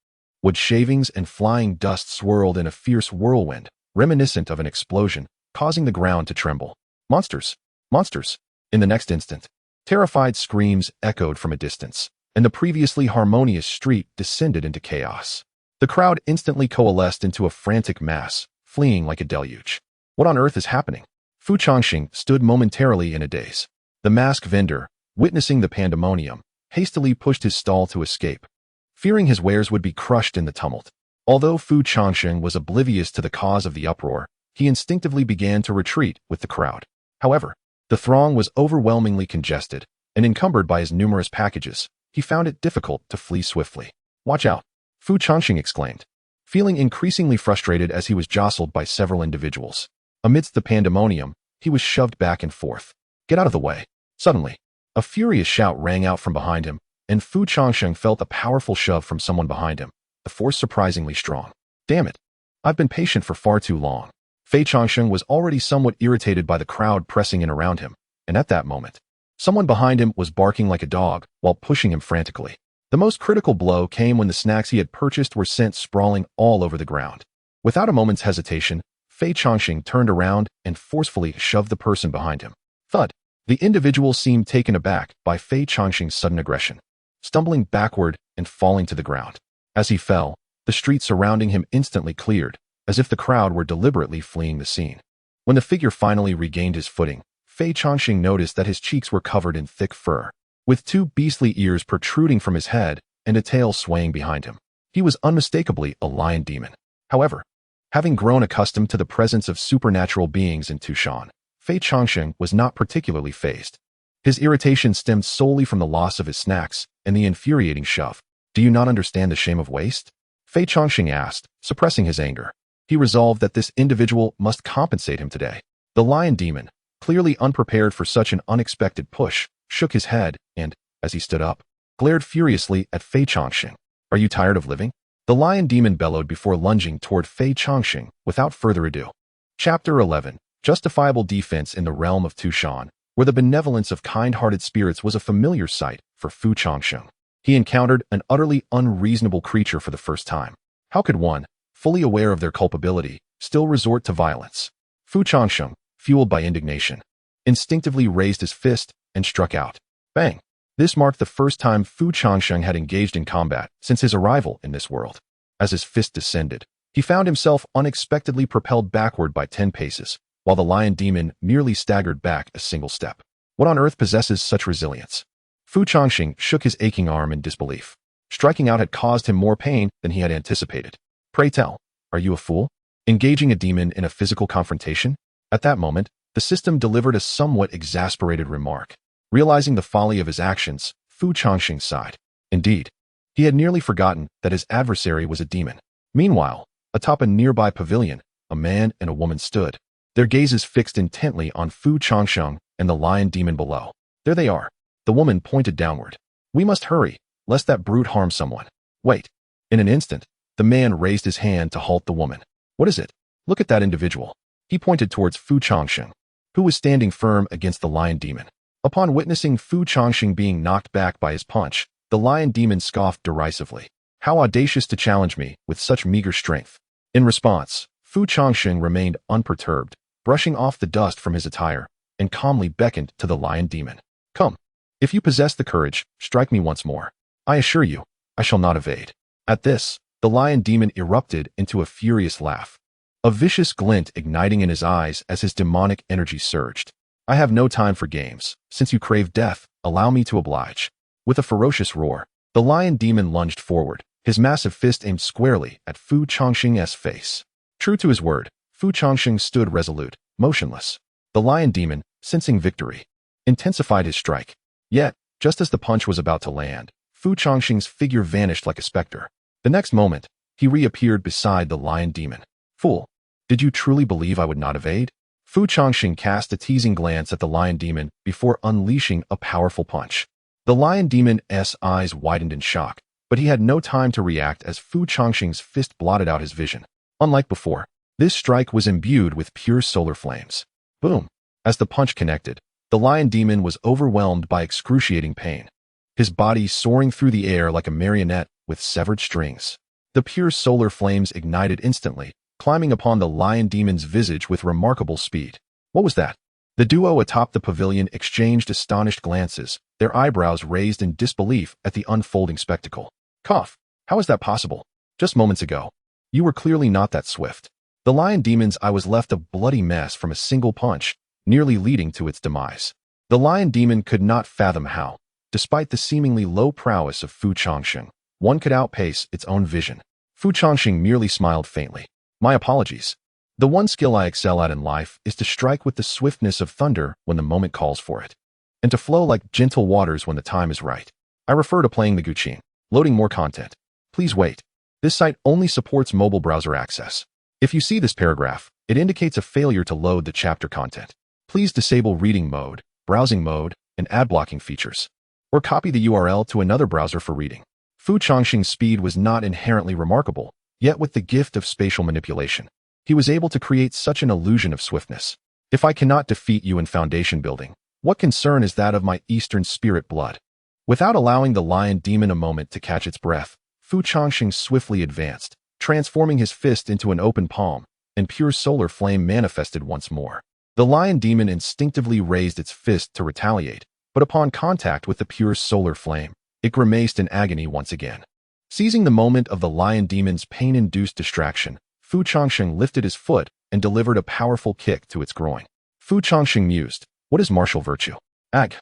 Wood shavings and flying dust swirled in a fierce whirlwind, reminiscent of an explosion, causing the ground to tremble. Monsters! Monsters! In the next instant, terrified screams echoed from a distance, and the previously harmonious street descended into chaos. The crowd instantly coalesced into a frantic mass, fleeing like a deluge. What on earth is happening? Fu Changsheng stood momentarily in a daze. The mask vendor, witnessing the pandemonium, hastily pushed his stall to escape, fearing his wares would be crushed in the tumult. Although Fu Changsheng was oblivious to the cause of the uproar, he instinctively began to retreat with the crowd. However, the throng was overwhelmingly congested, and encumbered by his numerous packages, he found it difficult to flee swiftly. Watch out! Fu Changsheng exclaimed, feeling increasingly frustrated as he was jostled by several individuals. Amidst the pandemonium, he was shoved back and forth. Get out of the way! Suddenly, a furious shout rang out from behind him, and Fu Changsheng felt a powerful shove from someone behind him, the force surprisingly strong. Damn it! I've been patient for far too long. Fei Changsheng was already somewhat irritated by the crowd pressing in around him, and at that moment, someone behind him was barking like a dog while pushing him frantically. The most critical blow came when the snacks he had purchased were sent sprawling all over the ground. Without a moment's hesitation, Fei Changsheng turned around and forcefully shoved the person behind him. Thud! The individual seemed taken aback by Fei Changsheng's sudden aggression, stumbling backward and falling to the ground. As he fell, the street surrounding him instantly cleared, as if the crowd were deliberately fleeing the scene. When the figure finally regained his footing, Fei Changsheng noticed that his cheeks were covered in thick fur, with 2 beastly ears protruding from his head and a tail swaying behind him. He was unmistakably a lion demon. However, having grown accustomed to the presence of supernatural beings in Tu Shan, Fei Changsheng was not particularly fazed. His irritation stemmed solely from the loss of his snacks and the infuriating shove. Do you not understand the shame of waste? Fei Changsheng asked, suppressing his anger. He resolved that this individual must compensate him today. The lion demon, clearly unprepared for such an unexpected push, shook his head and, as he stood up, glared furiously at Fei Changsheng. Are you tired of living? The lion demon bellowed before lunging toward Fei Changsheng without further ado. Chapter 11. Justifiable defense in the realm of Tu Shan, where the benevolence of kind-hearted spirits was a familiar sight for Fu Changsheng. He encountered an utterly unreasonable creature for the first time. How could one, fully aware of their culpability, still resort to violence? Fu Changsheng, fueled by indignation, instinctively raised his fist and struck out. Bang! This marked the first time Fu Changsheng had engaged in combat since his arrival in this world. As his fist descended, he found himself unexpectedly propelled backward by 10 paces, while the lion demon merely staggered back a single step. What on earth possesses such resilience? Fu Changsheng shook his aching arm in disbelief. Striking out had caused him more pain than he had anticipated. Pray tell, are you a fool? Engaging a demon in a physical confrontation? At that moment, The system delivered a somewhat exasperated remark. Realizing the folly of his actions, Fu Changsheng sighed. Indeed, he had nearly forgotten that his adversary was a demon. Meanwhile, atop a nearby pavilion, a man and a woman stood, their gazes fixed intently on Fu Changsheng and the lion demon below. There they are. The woman pointed downward. We must hurry, lest that brute harm someone. Wait. In an instant, the man raised his hand to halt the woman. What is it? Look at that individual. He pointed towards Fu Changsheng, who was standing firm against the lion demon. Upon witnessing Fu Changsheng being knocked back by his punch, the lion demon scoffed derisively. How audacious to challenge me with such meager strength. In response, Fu Changsheng remained unperturbed, brushing off the dust from his attire, and calmly beckoned to the lion demon. Come. If you possess the courage, strike me once more. I assure you, I shall not evade. At this, the lion demon erupted into a furious laugh, a vicious glint igniting in his eyes as his demonic energy surged. I have no time for games. Since you crave death, allow me to oblige. With a ferocious roar, the lion demon lunged forward, his massive fist aimed squarely at Fu Changsheng's face. True to his word, Fu Changsheng stood resolute, motionless. The lion demon, sensing victory, intensified his strike. Yet, just as the punch was about to land, Fu Changsheng's figure vanished like a specter. The next moment, he reappeared beside the lion demon. Fool, did you truly believe I would not evade? Fu Changsheng cast a teasing glance at the lion demon before unleashing a powerful punch. The lion demon's eyes widened in shock, but he had no time to react as Fu Changsheng's fist blotted out his vision. Unlike before, this strike was imbued with pure solar flames. Boom! As the punch connected, the lion demon was overwhelmed by excruciating pain, his body soaring through the air like a marionette with severed strings. The pure solar flames ignited instantly, climbing upon the lion demon's visage with remarkable speed. What was that? The duo atop the pavilion exchanged astonished glances, their eyebrows raised in disbelief at the unfolding spectacle. Cough! How is that possible? Just moments ago, you were clearly not that swift. The lion demon's eye was left a bloody mess from a single punch, nearly leading to its demise. The lion demon could not fathom how, despite the seemingly low prowess of Fu Changsheng, one could outpace its own vision. Fu Changsheng merely smiled faintly. My apologies. The one skill I excel at in life is to strike with the swiftness of thunder when the moment calls for it, and to flow like gentle waters when the time is right. I refer to playing the guqin. Loading more content. Please wait. This site only supports mobile browser access. If you see this paragraph, it indicates a failure to load the chapter content. Please disable reading mode, browsing mode, and ad blocking features, or copy the URL to another browser for reading. Fu Changsheng's speed was not inherently remarkable, yet with the gift of spatial manipulation, he was able to create such an illusion of swiftness. If I cannot defeat you in foundation building, what concern is that of my Eastern spirit blood? Without allowing the lion demon a moment to catch its breath, Fu Changsheng swiftly advanced, transforming his fist into an open palm, and pure solar flame manifested once more. The lion demon instinctively raised its fist to retaliate, but upon contact with the pure solar flame, it grimaced in agony once again. Seizing the moment of the lion demon's pain-induced distraction, Fu Changsheng lifted his foot and delivered a powerful kick to its groin. Fu Changsheng mused, what is martial virtue? Ag.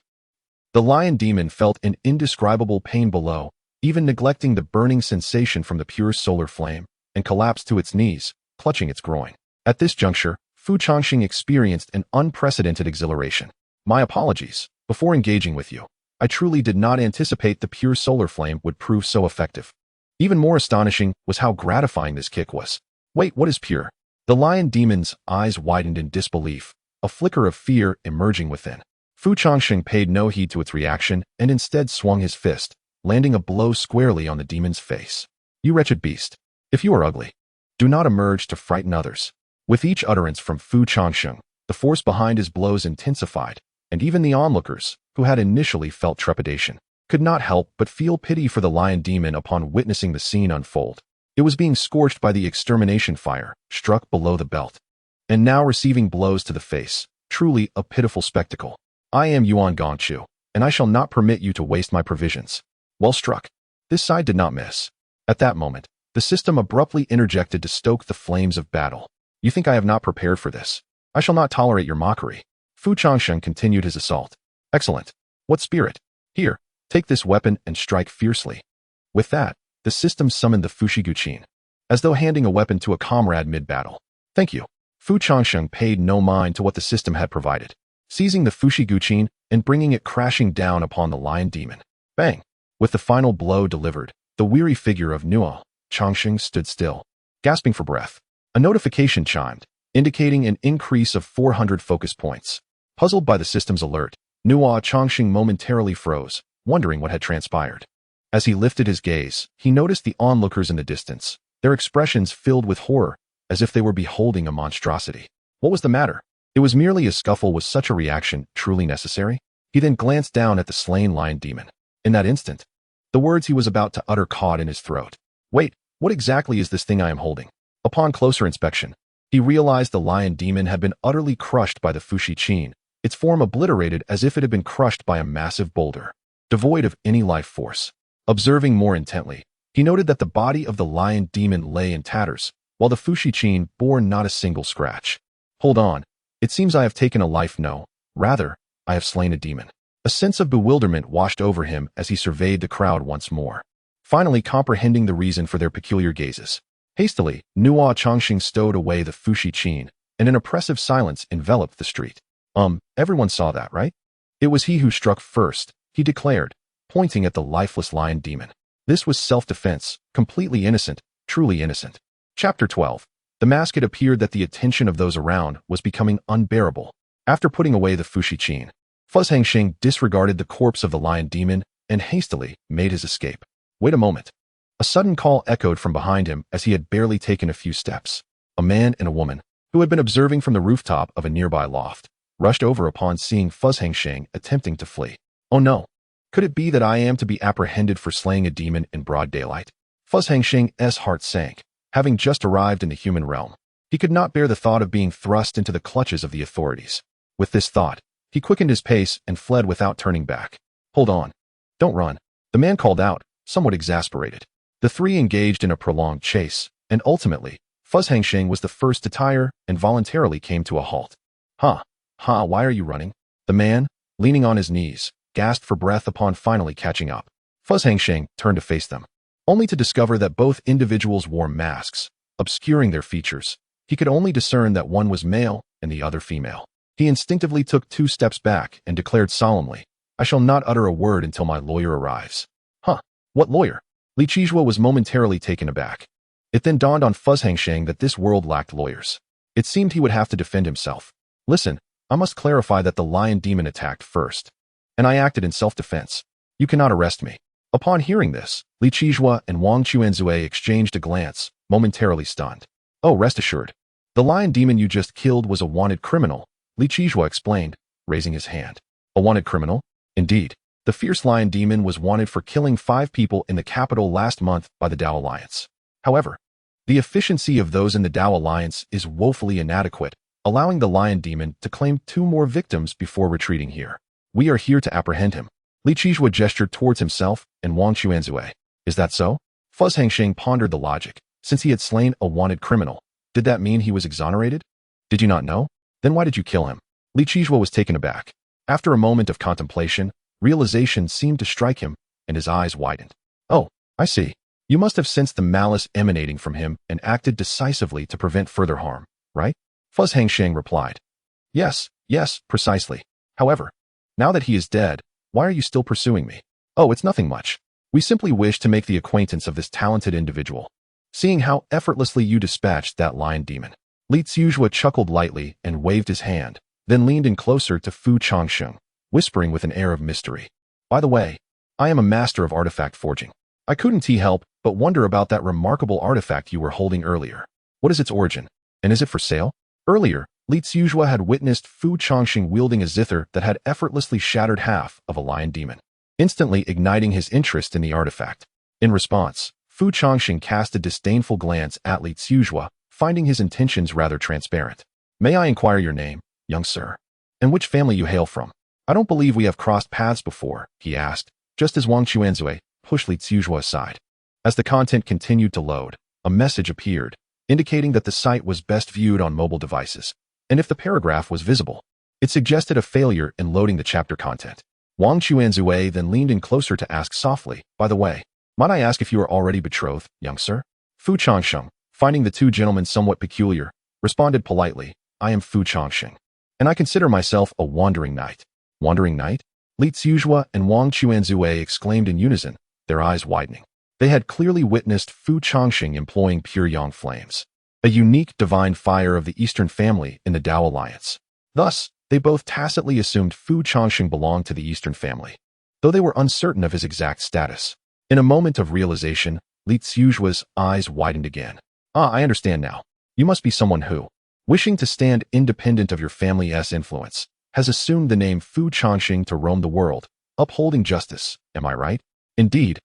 The lion demon felt an indescribable pain below, even neglecting the burning sensation from the pure solar flame, and collapsed to its knees, clutching its groin. At this juncture, Fu Changsheng experienced an unprecedented exhilaration. My apologies. Before engaging with you, I truly did not anticipate the pure solar flame would prove so effective. Even more astonishing was how gratifying this kick was. Wait, what is pure? The lion demon's eyes widened in disbelief, a flicker of fear emerging within. Fu Changsheng paid no heed to its reaction and instead swung his fist, landing a blow squarely on the demon's face. You wretched beast. If you are ugly, do not emerge to frighten others. With each utterance from Fu Changsheng, the force behind his blows intensified, and even the onlookers, who had initially felt trepidation, could not help but feel pity for the lion demon upon witnessing the scene unfold. It was being scorched by the extermination fire, struck below the belt, and now receiving blows to the face. Truly a pitiful spectacle. I am Yuan Gongchu, and I shall not permit you to waste my provisions. Well struck. This side did not miss. At that moment, the system abruptly interjected to stoke the flames of battle. You think I have not prepared for this? I shall not tolerate your mockery. Fu Changsheng continued his assault. Excellent. What spirit? Here, take this weapon and strike fiercely. With that, the system summoned the Fushi Guqin, as though handing a weapon to a comrade mid-battle. Thank you. Fu Changsheng paid no mind to what the system had provided, seizing the Fushi Guqin and bringing it crashing down upon the lion demon. Bang! With the final blow delivered, the weary figure of Nuo Changsheng stood still, gasping for breath. A notification chimed, indicating an increase of 400 focus points. Puzzled by the system's alert, Nuo Changsheng momentarily froze, wondering what had transpired. As he lifted his gaze, he noticed the onlookers in the distance, their expressions filled with horror, as if they were beholding a monstrosity. What was the matter? It was merely a scuffle. Was such a reaction truly necessary? He then glanced down at the slain lion demon. In that instant, the words he was about to utter caught in his throat. Wait, what exactly is this thing I am holding? Upon closer inspection, he realized the lion demon had been utterly crushed by the Fushi Qin, its form obliterated as if it had been crushed by a massive boulder, devoid of any life force. Observing more intently, he noted that the body of the lion demon lay in tatters, while the Fushi Qin bore not a single scratch. Hold on, it seems I have taken a life. No, rather, I have slain a demon. A sense of bewilderment washed over him as he surveyed the crowd once more, finally comprehending the reason for their peculiar gazes. Hastily, Nuo Changsheng stowed away the Fushi Qin, and an oppressive silence enveloped the street. Everyone saw that, right? It was he who struck first, he declared, pointing at the lifeless lion demon. This was self-defense, completely innocent, truly innocent. Chapter 12. The mask. It appeared that the attention of those around was becoming unbearable. After putting away the Fushi Qin, Changsheng disregarded the corpse of the lion demon and hastily made his escape. Wait a moment. A sudden call echoed from behind him as he had barely taken a few steps. A man and a woman, who had been observing from the rooftop of a nearby loft, rushed over upon seeing Changsheng attempting to flee. Oh no! Could it be that I am to be apprehended for slaying a demon in broad daylight? Changsheng's heart sank. Having just arrived in the human realm, he could not bear the thought of being thrust into the clutches of the authorities. With this thought, he quickened his pace and fled without turning back. Hold on. Don't run, the man called out, somewhat exasperated. The three engaged in a prolonged chase, and ultimately, Changsheng was the first to tire and voluntarily came to a halt. Why are you running? The man, leaning on his knees, gasped for breath upon finally catching up. Changsheng turned to face them, only to discover that both individuals wore masks, obscuring their features. He could only discern that one was male and the other female. He instinctively took 2 steps back and declared solemnly, I shall not utter a word until my lawyer arrives. What lawyer? Li Qizhuo was momentarily taken aback. It then dawned on Changsheng that this world lacked lawyers. It seemed he would have to defend himself. Listen, I must clarify that the lion demon attacked first, and I acted in self-defense. You cannot arrest me. Upon hearing this, Li Qizhuo and Wang Quanzue exchanged a glance, momentarily stunned. Oh, rest assured. The lion demon you just killed was a wanted criminal, Li Qizhuo explained, raising his hand. A wanted criminal? Indeed. The fierce lion demon was wanted for killing 5 people in the capital last month by the Dao Alliance. However, the efficiency of those in the Dao Alliance is woefully inadequate, allowing the lion demon to claim 2 more victims before retreating here. We are here to apprehend him. Li Qizhuo gestured towards himself and Wang Quanzue. Is that so? Changsheng pondered the logic. Since he had slain a wanted criminal, did that mean he was exonerated? Did you not know? Then why did you kill him? Li Qizhuo was taken aback. After a moment of contemplation, realization seemed to strike him, and his eyes widened. Oh, I see. You must have sensed the malice emanating from him and acted decisively to prevent further harm, right? Changsheng replied. Yes, precisely. However, now that he is dead, why are you still pursuing me? Oh, it's nothing much. We simply wish to make the acquaintance of this talented individual. Seeing how effortlessly you dispatched that lion demon. Li Qizhuo chuckled lightly and waved his hand, then leaned in closer to Fu Changsheng, whispering with an air of mystery. By the way, I am a master of artifact forging. I couldn't help but wonder about that remarkable artifact you were holding earlier. What is its origin? And is it for sale? Earlier, Li Qizhuo had witnessed Fu Changsheng wielding a zither that had effortlessly shattered half of a lion demon, instantly igniting his interest in the artifact. In response, Fu Changsheng cast a disdainful glance at Li Qizhuo, finding his intentions rather transparent. May I inquire your name, young sir? And which family you hail from? I don't believe we have crossed paths before, he asked, just as Wang Quanzue pushed Li Qizhuo aside. As the content continued to load, a message appeared, indicating that the site was best viewed on mobile devices, and if the paragraph was visible, it suggested a failure in loading the chapter content. Wang Quanzue then leaned in closer to ask softly, by the way, might I ask if you are already betrothed, young sir? Fu Changsheng, finding the 2 gentlemen somewhat peculiar, responded politely, I am Fu Changsheng, and I consider myself a wandering knight. Wandering knight? Li Zizhua and Wang Chuanzue exclaimed in unison, their eyes widening. They had clearly witnessed Fu Changsheng employing pure yang flames, a unique divine fire of the Eastern family in the Tao Alliance. Thus, they both tacitly assumed Fu Changsheng belonged to the Eastern family, though they were uncertain of his exact status. In a moment of realization, Li Zizhua's eyes widened again. Ah, I understand now. You must be someone who, wishing to stand independent of your family's influence, has assumed the name Fu Changsheng to roam the world, upholding justice. Am I right? Indeed,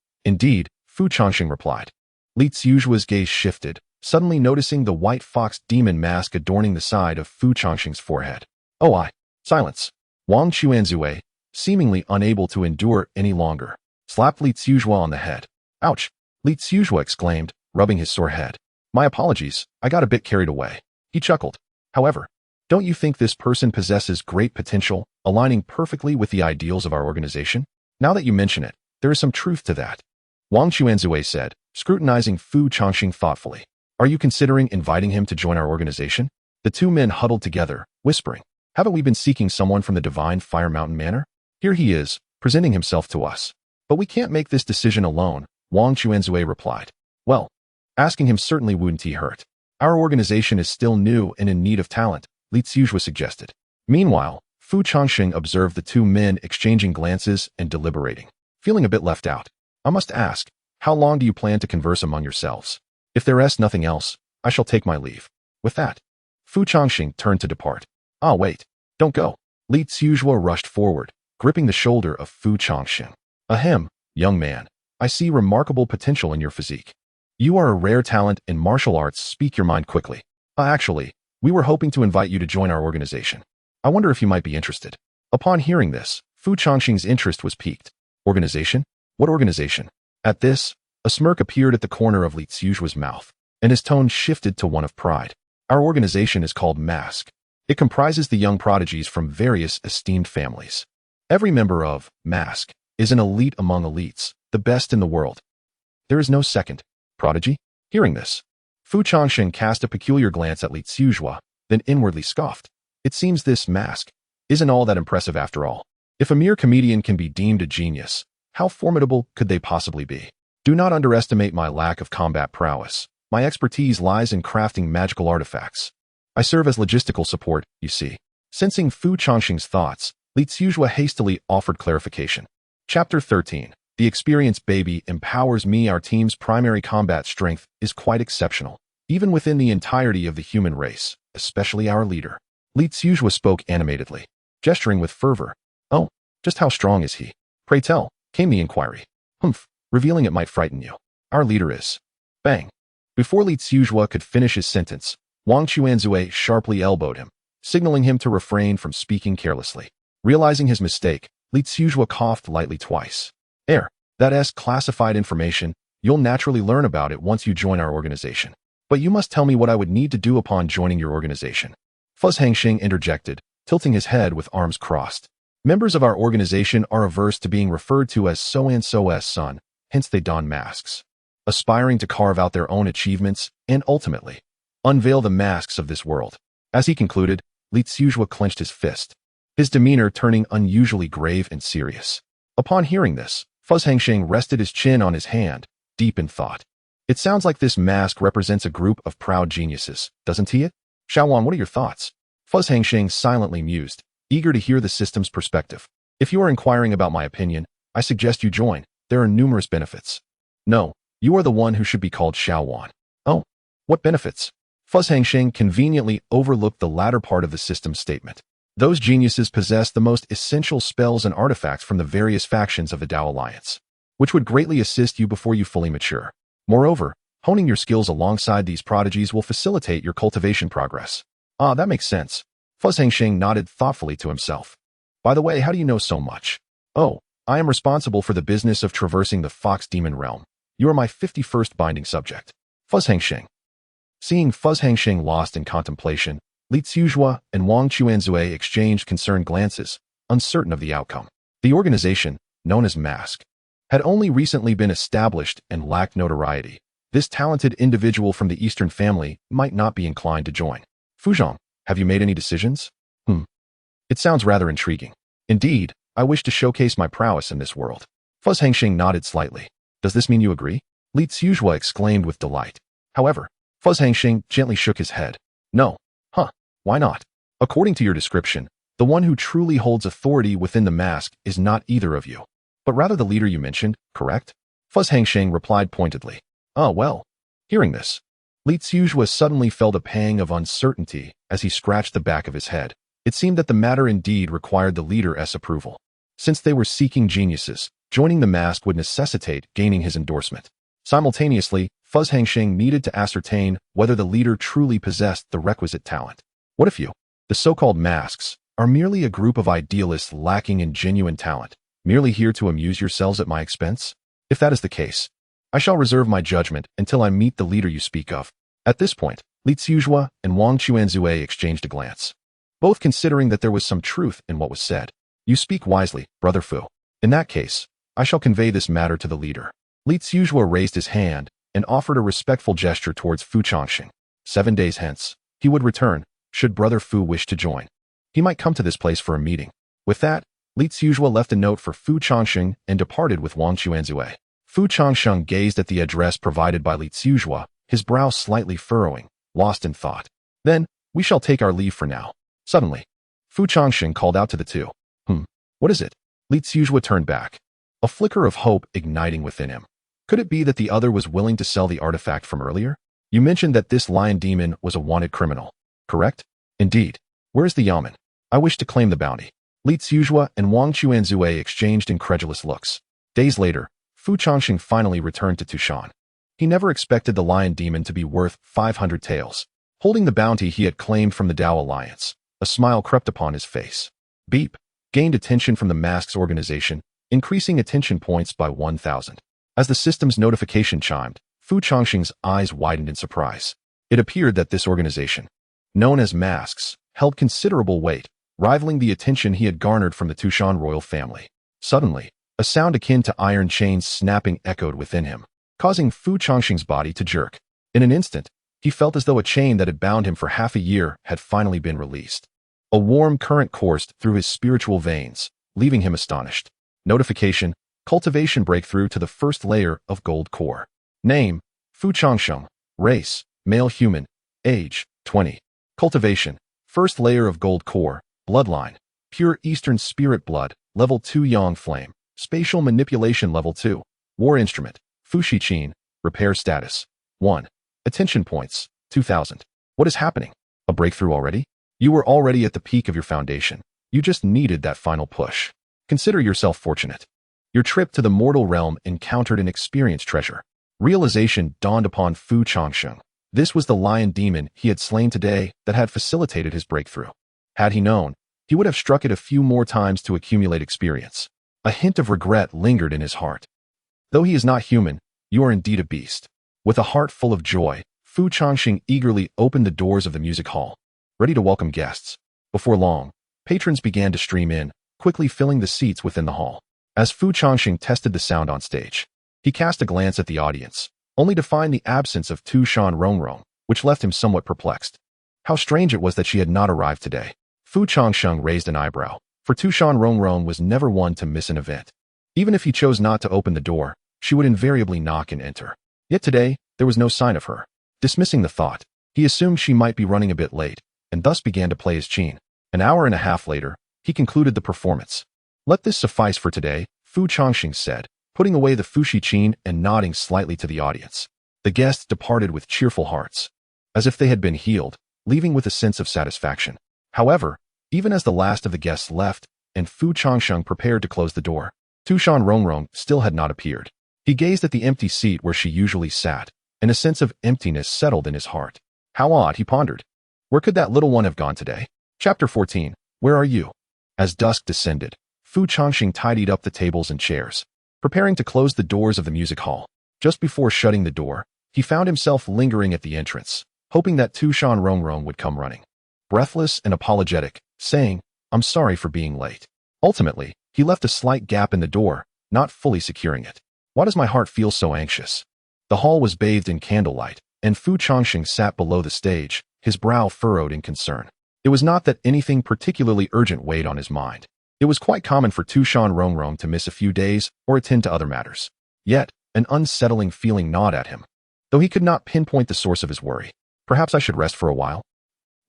Fu Changsheng replied. Li Zizhua's gaze shifted, suddenly noticing the white fox demon mask adorning the side of Fu Changsheng's forehead. Oh, silence. Wang Chuanzue, seemingly unable to endure any longer, slapped Li Zizhua on the head. Ouch! Li Zizhua exclaimed, rubbing his sore head. My apologies, I got a bit carried away. He chuckled. However, don't you think this person possesses great potential, aligning perfectly with the ideals of our organization? Now that you mention it, there is some truth to that. Wang Chuanzue said, scrutinizing Fu Changsheng thoughtfully. Are you considering inviting him to join our organization? The two men huddled together, whispering. Haven't we been seeking someone from the divine Fire Mountain Manor? Here he is, presenting himself to us. But we can't make this decision alone, Wang Chuanzue replied. Well, asking him certainly wouldn't hurt. Our organization is still new and in need of talent, Li Zizhua suggested. Meanwhile, Fu Changsheng observed the two men exchanging glances and deliberating. Feeling a bit left out, I must ask, how long do you plan to converse among yourselves? If there is nothing else, I shall take my leave. With that, Fu Changsheng turned to depart. Ah, wait. Don't go. Li Zizhua rushed forward, gripping the shoulder of Fu Changsheng. Ahem, young man. I see remarkable potential in your physique. You are a rare talent in martial arts. Speak your mind quickly. Actually, we were hoping to invite you to join our organization. I wonder if you might be interested. Upon hearing this, Fu Changsheng's interest was piqued. Organization? What organization? At this, a smirk appeared at the corner of Li Zizhua's mouth, and his tone shifted to one of pride. Our organization is called Mask. It comprises the young prodigies from various esteemed families. Every member of Mask is an elite among elites, the best in the world. There is no second. Prodigy? Hearing this, Fu Changsheng cast a peculiar glance at Li Zizhua, then inwardly scoffed. It seems this Mask isn't all that impressive after all. If a mere comedian can be deemed a genius, how formidable could they possibly be? Do not underestimate my lack of combat prowess. My expertise lies in crafting magical artifacts. I serve as logistical support, you see. Sensing Fu Changsheng's thoughts, Li Zizhua hastily offered clarification. Chapter 13. The experienced baby empowers me. Our team's primary combat strength is quite exceptional, even within the entirety of the human race, especially our leader. Li Zizhua spoke animatedly, gesturing with fervor. Oh, just how strong is he? Pray tell, came the inquiry. Humph, revealing it might frighten you. Our leader is. Bang. Before Li Zizhua could finish his sentence, Wang Chuanzue sharply elbowed him, signaling him to refrain from speaking carelessly. Realizing his mistake, Li Zizhua coughed lightly twice. That's classified information. You'll naturally learn about it once you join our organization. But you must tell me what I would need to do upon joining your organization. Fu Changsheng interjected, tilting his head with arms crossed. Members of our organization are averse to being referred to as so-and-so's son, hence they don masks, aspiring to carve out their own achievements and ultimately unveil the masks of this world. As he concluded, Li Zizhua clenched his fist, his demeanor turning unusually grave and serious. Upon hearing this, Fu Changsheng rested his chin on his hand, deep in thought. It sounds like this mask represents a group of proud geniuses, doesn't it? Xiaowan, what are your thoughts? Fu Changsheng silently mused, eager to hear the system's perspective. If you are inquiring about my opinion, I suggest you join. There are numerous benefits. No, you are the one who should be called Xiaowan. Oh, what benefits? Fu Changsheng conveniently overlooked the latter part of the system's statement. Those geniuses possess the most essential spells and artifacts from the various factions of the Tao Alliance, which would greatly assist you before you fully mature. Moreover, honing your skills alongside these prodigies will facilitate your cultivation progress. Ah, that makes sense. Fu Changsheng nodded thoughtfully to himself. By the way, how do you know so much? Oh, I am responsible for the business of traversing the Fox Demon realm. You are my 51st binding subject. Fu Changsheng. Seeing Fu Changsheng lost in contemplation, Li Zizhua and Wang Chuanzue exchanged concerned glances, uncertain of the outcome. The organization, known as Mask, had only recently been established and lacked notoriety. This talented individual from the Eastern family might not be inclined to join. Fuzhong, have you made any decisions? It sounds rather intriguing. Indeed, I wish to showcase my prowess in this world. Changsheng nodded slightly. Does this mean you agree? Li Zizhua exclaimed with delight. However, Changsheng gently shook his head. No. Why not? According to your description, the one who truly holds authority within the mask is not either of you, but rather the leader you mentioned, correct? Changsheng replied pointedly. Well. Hearing this, Li Zizhua suddenly felt a pang of uncertainty as he scratched the back of his head. It seemed that the matter indeed required the leader's approval. Since they were seeking geniuses, joining the mask would necessitate gaining his endorsement. Simultaneously, Changsheng needed to ascertain whether the leader truly possessed the requisite talent. What if you, the so-called masks, are merely a group of idealists lacking in genuine talent, merely here to amuse yourselves at my expense? If that is the case, I shall reserve my judgment until I meet the leader you speak of. At this point, Li Zizhua and Wang Chuanzue exchanged a glance, both considering that there was some truth in what was said. You speak wisely, Brother Fu. In that case, I shall convey this matter to the leader. Li Zizhua raised his hand and offered a respectful gesture towards Fu Changsheng. 7 days hence, he would return, should Brother Fu wish to join. He might come to this place for a meeting. With that, Li Zizhua left a note for Fu Changsheng and departed with Wang Chuanzue. Fu Changsheng gazed at the address provided by Li Zizhua, his brow slightly furrowing, lost in thought. Then, we shall take our leave for now. Suddenly, Fu Changsheng called out to the two. What is it? Li Zizhua turned back, a flicker of hope igniting within him. Could it be that the other was willing to sell the artifact from earlier? You mentioned that this lion demon was a wanted criminal, correct? Indeed. Where is the yamen? I wish to claim the bounty. Li Zizhua and Wang Chuanzue exchanged incredulous looks. Days later, Fu Changsheng finally returned to Tu Shan. He never expected the lion demon to be worth 500 taels. Holding the bounty he had claimed from the Dao Alliance, a smile crept upon his face. Beep gained attention from the mask's organization, increasing attention points by 1,000. As the system's notification chimed, Fu Changsheng's eyes widened in surprise. It appeared that this organization, known as masks, held considerable weight, rivaling the attention he had garnered from the Tu Shan royal family. Suddenly, a sound akin to iron chains snapping echoed within him, causing Fu Changsheng's body to jerk. In an instant, he felt as though a chain that had bound him for half a year had finally been released. A warm current coursed through his spiritual veins, leaving him astonished. Notification: cultivation breakthrough to the first layer of gold core. Name: Fu Changsheng. Race: male human. Age: 20. Cultivation: first layer of gold core. Bloodline: pure Eastern spirit blood, level 2 Yang flame. Spatial manipulation level 2. War instrument: Fu Shiqin. Repair status: 1. Attention points: 2,000. What is happening? A breakthrough already? You were already at the peak of your foundation. You just needed that final push. Consider yourself fortunate. Your trip to the mortal realm encountered an experienced treasure. Realization dawned upon Fu Changsheng. This was the lion demon he had slain today that had facilitated his breakthrough. Had he known, he would have struck it a few more times to accumulate experience. A hint of regret lingered in his heart. Though he is not human, you are indeed a beast. With a heart full of joy, Fu Changsheng eagerly opened the doors of the music hall, ready to welcome guests. Before long, patrons began to stream in, quickly filling the seats within the hall. As Fu Changsheng tested the sound on stage, he cast a glance at the audience, only to find the absence of Tu Shan Rongrong, which left him somewhat perplexed. How strange it was that she had not arrived today. Fu Changsheng raised an eyebrow, for Tu Shan Rongrong was never one to miss an event. Even if he chose not to open the door, she would invariably knock and enter. Yet today, there was no sign of her. Dismissing the thought, he assumed she might be running a bit late, and thus began to play his qin. An hour and a half later, he concluded the performance. Let this suffice for today, Fu Changsheng said, putting away the Fu Shiqin and nodding slightly to the audience. The guests departed with cheerful hearts, as if they had been healed, leaving with a sense of satisfaction. However, even as the last of the guests left, and Fu Changsheng prepared to close the door, Tu Shan Rongrong still had not appeared. He gazed at the empty seat where she usually sat, and a sense of emptiness settled in his heart. How odd, he pondered. Where could that little one have gone today? Chapter 14. Where are you? As dusk descended, Fu Changsheng tidied up the tables and chairs, preparing to close the doors of the music hall. Just before shutting the door, he found himself lingering at the entrance, hoping that Tu Shan Rongrong would come running, breathless and apologetic, saying, "I'm sorry for being late." Ultimately, he left a slight gap in the door, not fully securing it. Why does my heart feel so anxious? The hall was bathed in candlelight, and Fu Changsheng sat below the stage, his brow furrowed in concern. It was not that anything particularly urgent weighed on his mind. It was quite common for Tu Shan Rongrong to miss a few days or attend to other matters. Yet, an unsettling feeling gnawed at him, though he could not pinpoint the source of his worry. Perhaps I should rest for a while?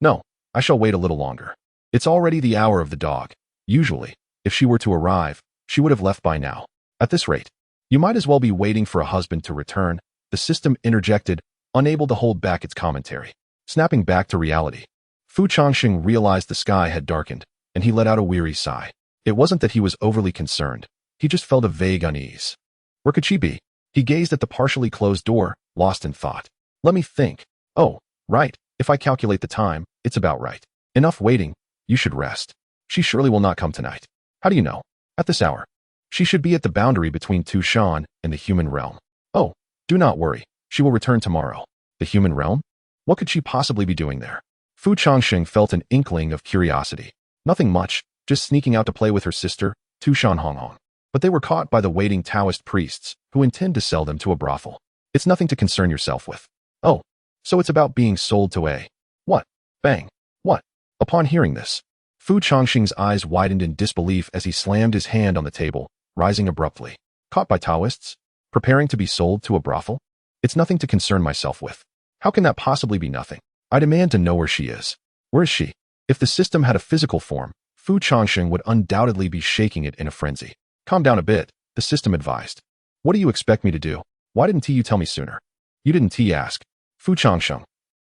No, I shall wait a little longer. It's already the hour of the dog. Usually, if she were to arrive, she would have left by now. At this rate, you might as well be waiting for a husband to return, the system interjected, unable to hold back its commentary. Snapping back to reality, Fu Changsheng realized the sky had darkened, and he let out a weary sigh. It wasn't that he was overly concerned. He just felt a vague unease. Where could she be? He gazed at the partially closed door, lost in thought. Let me think. Oh, right. If I calculate the time, it's about right. Enough waiting. You should rest. She surely will not come tonight. How do you know? At this hour. She should be at the boundary between Tu Shan and the human realm. Oh, do not worry. She will return tomorrow. The human realm? What could she possibly be doing there? Fu Changsheng felt an inkling of curiosity. Nothing much, just sneaking out to play with her sister, Tu Shan Rongrong. But they were caught by the waiting Taoist priests, who intend to sell them to a brothel. It's nothing to concern yourself with. Oh, so it's about being sold to a... What? Bang. What? Upon hearing this, Fu Changsheng's eyes widened in disbelief as he slammed his hand on the table, rising abruptly. Caught by Taoists? Preparing to be sold to a brothel? It's nothing to concern myself with. How can that possibly be nothing? I demand to know where she is. Where is she? If the system had a physical form, Fu Changsheng would undoubtedly be shaking it in a frenzy. Calm down a bit, the system advised. What do you expect me to do? Why didn't you tell me sooner? You didn't ask. Fu Changsheng.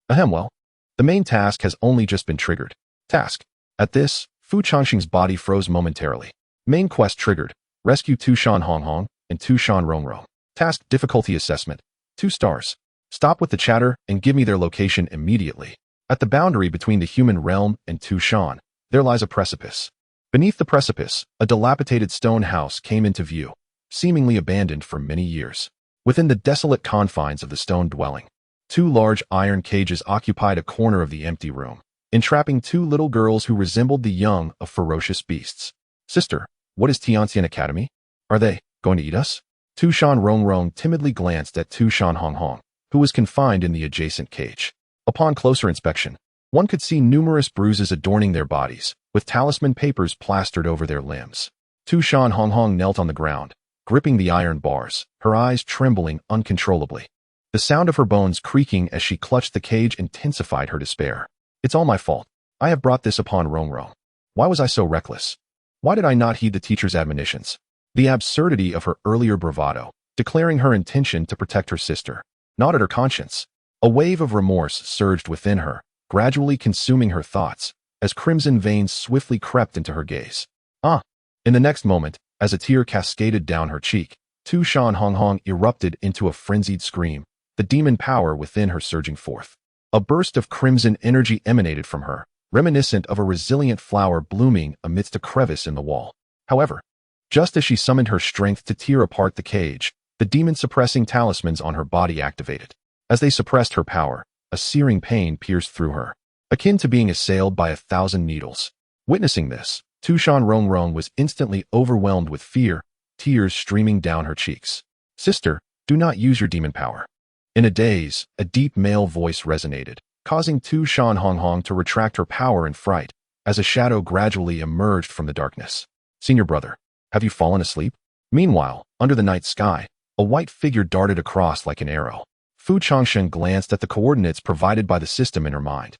Ahem, well, the main task has only just been triggered. Task. At this, Fu Changsheng's body froze momentarily. Main quest triggered. Rescue Tu Shan Rongrong and Tu Shan Rongrong. Task difficulty assessment. 2 stars. Stop with the chatter and give me their location immediately. At the boundary between the human realm and Tu Shan, there lies a precipice. Beneath the precipice, a dilapidated stone house came into view, seemingly abandoned for many years. Within the desolate confines of the stone dwelling, 2 large iron cages occupied a corner of the empty room, entrapping 2 little girls who resembled the young of ferocious beasts. Sister, what is Tianxian Academy? Are they going to eat us? Tu Shan Rongrong timidly glanced at Tu Shan Rongrong, who was confined in the adjacent cage. Upon closer inspection, one could see numerous bruises adorning their bodies, with talisman papers plastered over their limbs. Tu Shan Rongrong knelt on the ground, gripping the iron bars, her eyes trembling uncontrollably. The sound of her bones creaking as she clutched the cage intensified her despair. It's all my fault. I have brought this upon Rongrong. Why was I so reckless? Why did I not heed the teacher's admonitions? The absurdity of her earlier bravado, declaring her intention to protect her sister, gnawed at her conscience. A wave of remorse surged within her, gradually consuming her thoughts, as crimson veins swiftly crept into her gaze. In the next moment, as a tear cascaded down her cheek, Tu Shan Rongrong erupted into a frenzied scream, the demon power within her surging forth. A burst of crimson energy emanated from her, reminiscent of a resilient flower blooming amidst a crevice in the wall. However, just as she summoned her strength to tear apart the cage, the demon-suppressing talismans on her body activated. As they suppressed her power, a searing pain pierced through her, akin to being assailed by 1,000 needles. Witnessing this, Tu Shan Rongrong was instantly overwhelmed with fear, tears streaming down her cheeks. Sister, do not use your demon power. In a daze, a deep male voice resonated, causing Tu Shan Rongrong to retract her power in fright, as a shadow gradually emerged from the darkness. Senior brother, have you fallen asleep? Meanwhile, under the night sky, a white figure darted across like an arrow. Fu Changsheng glanced at the coordinates provided by the system in her mind,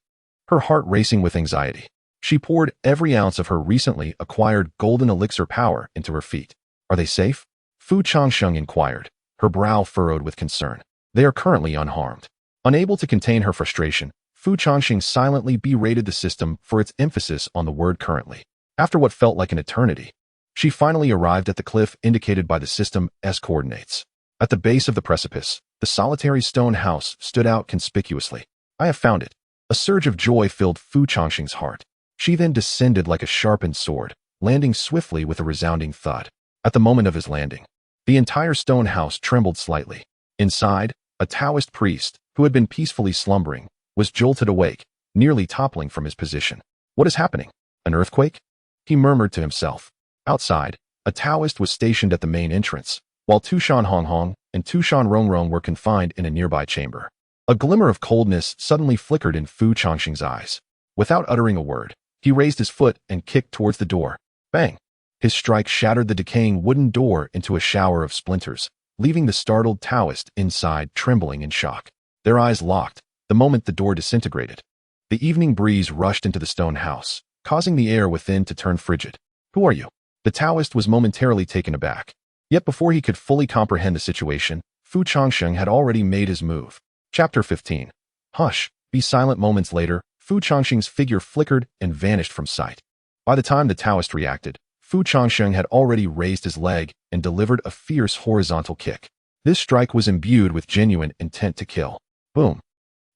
her heart racing with anxiety. She poured every ounce of her recently acquired golden elixir power into her feet. Are they safe? Fu Changsheng inquired, her brow furrowed with concern. They are currently unharmed. Unable to contain her frustration, Fu Changsheng silently berated the system for its emphasis on the word currently. After what felt like an eternity, she finally arrived at the cliff indicated by the system's coordinates. At the base of the precipice, the solitary stone house stood out conspicuously. I have found it. A surge of joy filled Fu Changsheng's heart. She then descended like a sharpened sword, landing swiftly with a resounding thud. At the moment of his landing, the entire stone house trembled slightly. Inside, a Taoist priest, who had been peacefully slumbering, was jolted awake, nearly toppling from his position. What is happening? An earthquake? He murmured to himself. Outside, a Taoist was stationed at the main entrance, while Tu Shan Rongrong and Tu Shan Rongrong were confined in a nearby chamber. A glimmer of coldness suddenly flickered in Fu Changsheng's eyes. Without uttering a word, he raised his foot and kicked towards the door. Bang! His strike shattered the decaying wooden door into a shower of splinters, leaving the startled Taoist inside trembling in shock. Their eyes locked the moment the door disintegrated. The evening breeze rushed into the stone house, causing the air within to turn frigid. Who are you? The Taoist was momentarily taken aback. Yet before he could fully comprehend the situation, Fu Changsheng had already made his move. Chapter 15. Hush, be silent. Moments later, Fu Changsheng's figure flickered and vanished from sight. By the time the Taoist reacted, Fu Changsheng had already raised his leg and delivered a fierce horizontal kick. This strike was imbued with genuine intent to kill. Boom!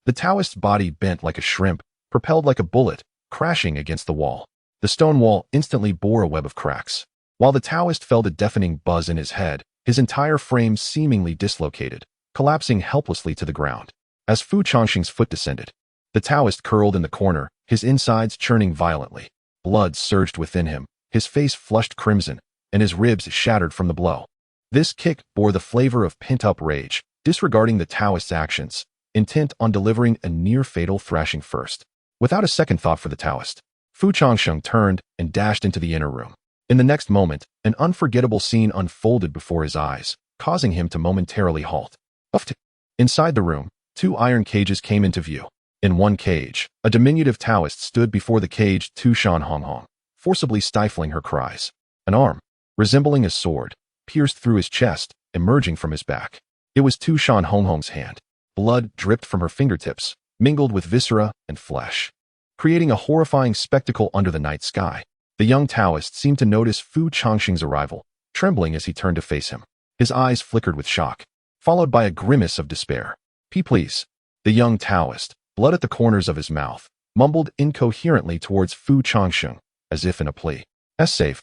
The Taoist's body bent like a shrimp, propelled like a bullet, crashing against the wall. The stone wall instantly bore a web of cracks. While the Taoist felt a deafening buzz in his head, his entire frame seemingly dislocated, collapsing helplessly to the ground. As Fu Changsheng's foot descended, the Taoist curled in the corner, his insides churning violently. Blood surged within him, his face flushed crimson, and his ribs shattered from the blow. This kick bore the flavor of pent-up rage, disregarding the Taoist's actions, intent on delivering a near-fatal thrashing first. Without a second thought for the Taoist, Fu Changsheng turned and dashed into the inner room. In the next moment, an unforgettable scene unfolded before his eyes, causing him to momentarily halt. Inside the room, two iron cages came into view. In one cage, a diminutive Taoist stood before the caged Tu Shan Rongrong, forcibly stifling her cries. An arm, resembling a sword, pierced through his chest, emerging from his back. It was Tu Shan Rongrong's hand. Blood dripped from her fingertips, mingled with viscera and flesh, creating a horrifying spectacle under the night sky. The young Taoist seemed to notice Fu Changsheng's arrival, trembling as he turned to face him. His eyes flickered with shock, followed by a grimace of despair. Please. The young Taoist, blood at the corners of his mouth, mumbled incoherently towards Fu Changsheng, as if in a plea. Save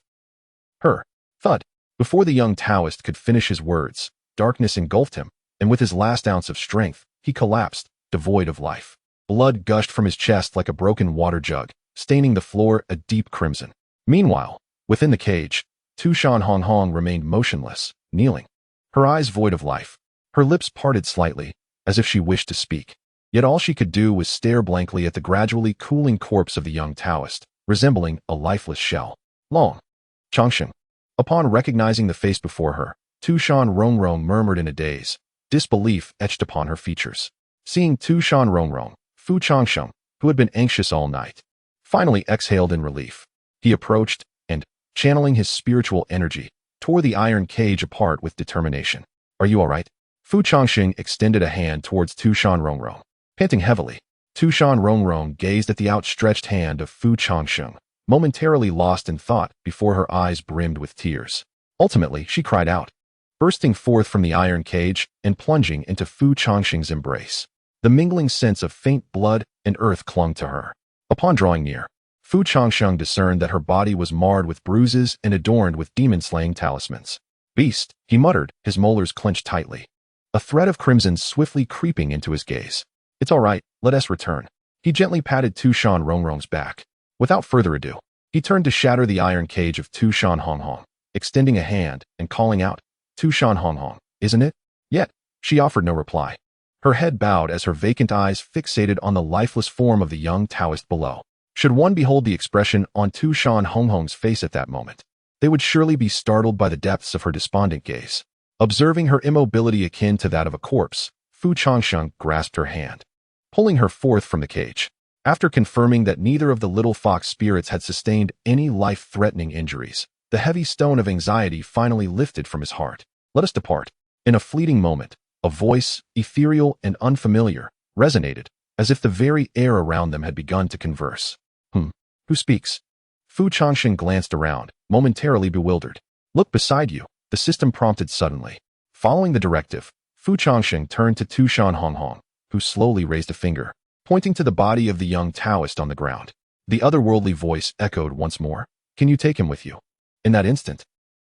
her. Thud. Before the young Taoist could finish his words, darkness engulfed him, and with his last ounce of strength, he collapsed, devoid of life. Blood gushed from his chest like a broken water jug, staining the floor a deep crimson. Meanwhile, within the cage, Tu Shan Rongrong remained motionless, kneeling, her eyes void of life, her lips parted slightly, as if she wished to speak. Yet all she could do was stare blankly at the gradually cooling corpse of the young Taoist, resembling a lifeless shell. Long. Changsheng. Upon recognizing the face before her, Tu Shan Rongrong murmured in a daze, disbelief etched upon her features. Seeing Tu Shan Rongrong, Fu Changsheng, who had been anxious all night, finally exhaled in relief. He approached and, channeling his spiritual energy, tore the iron cage apart with determination. Are you all right? Fu Changsheng extended a hand towards Tu Shan Rongrong. Panting heavily, Tu Shan Rongrong gazed at the outstretched hand of Fu Changsheng, momentarily lost in thought before her eyes brimmed with tears. Ultimately, she cried out, bursting forth from the iron cage and plunging into Fu Changsheng's embrace. The mingling sense of faint blood and earth clung to her. Upon drawing near, Fu Changsheng discerned that her body was marred with bruises and adorned with demon-slaying talismans. Beast, he muttered, his molars clenched tightly. A thread of crimson swiftly creeping into his gaze. It's all right, let us return. He gently patted Tu Shan Rongrong's back. Without further ado, he turned to shatter the iron cage of Tu Shan Rongrong, extending a hand and calling out, Tu Shan Rongrong, isn't it? Yet, she offered no reply. Her head bowed as her vacant eyes fixated on the lifeless form of the young Taoist below. Should one behold the expression on Tu Shan Rongrong's face at that moment, they would surely be startled by the depths of her despondent gaze. Observing her immobility akin to that of a corpse, Fu Changsheng grasped her hand, pulling her forth from the cage. After confirming that neither of the little fox spirits had sustained any life-threatening injuries, the heavy stone of anxiety finally lifted from his heart. Let us depart. In a fleeting moment, a voice, ethereal and unfamiliar, resonated, as if the very air around them had begun to converse. Who speaks? Fu Changsheng glanced around, momentarily bewildered. Look beside you, the system prompted suddenly. Following the directive, Fu Changsheng turned to Tu Shan Rongrong, who slowly raised a finger, pointing to the body of the young Taoist on the ground. The otherworldly voice echoed once more. Can you take him with you? In that instant,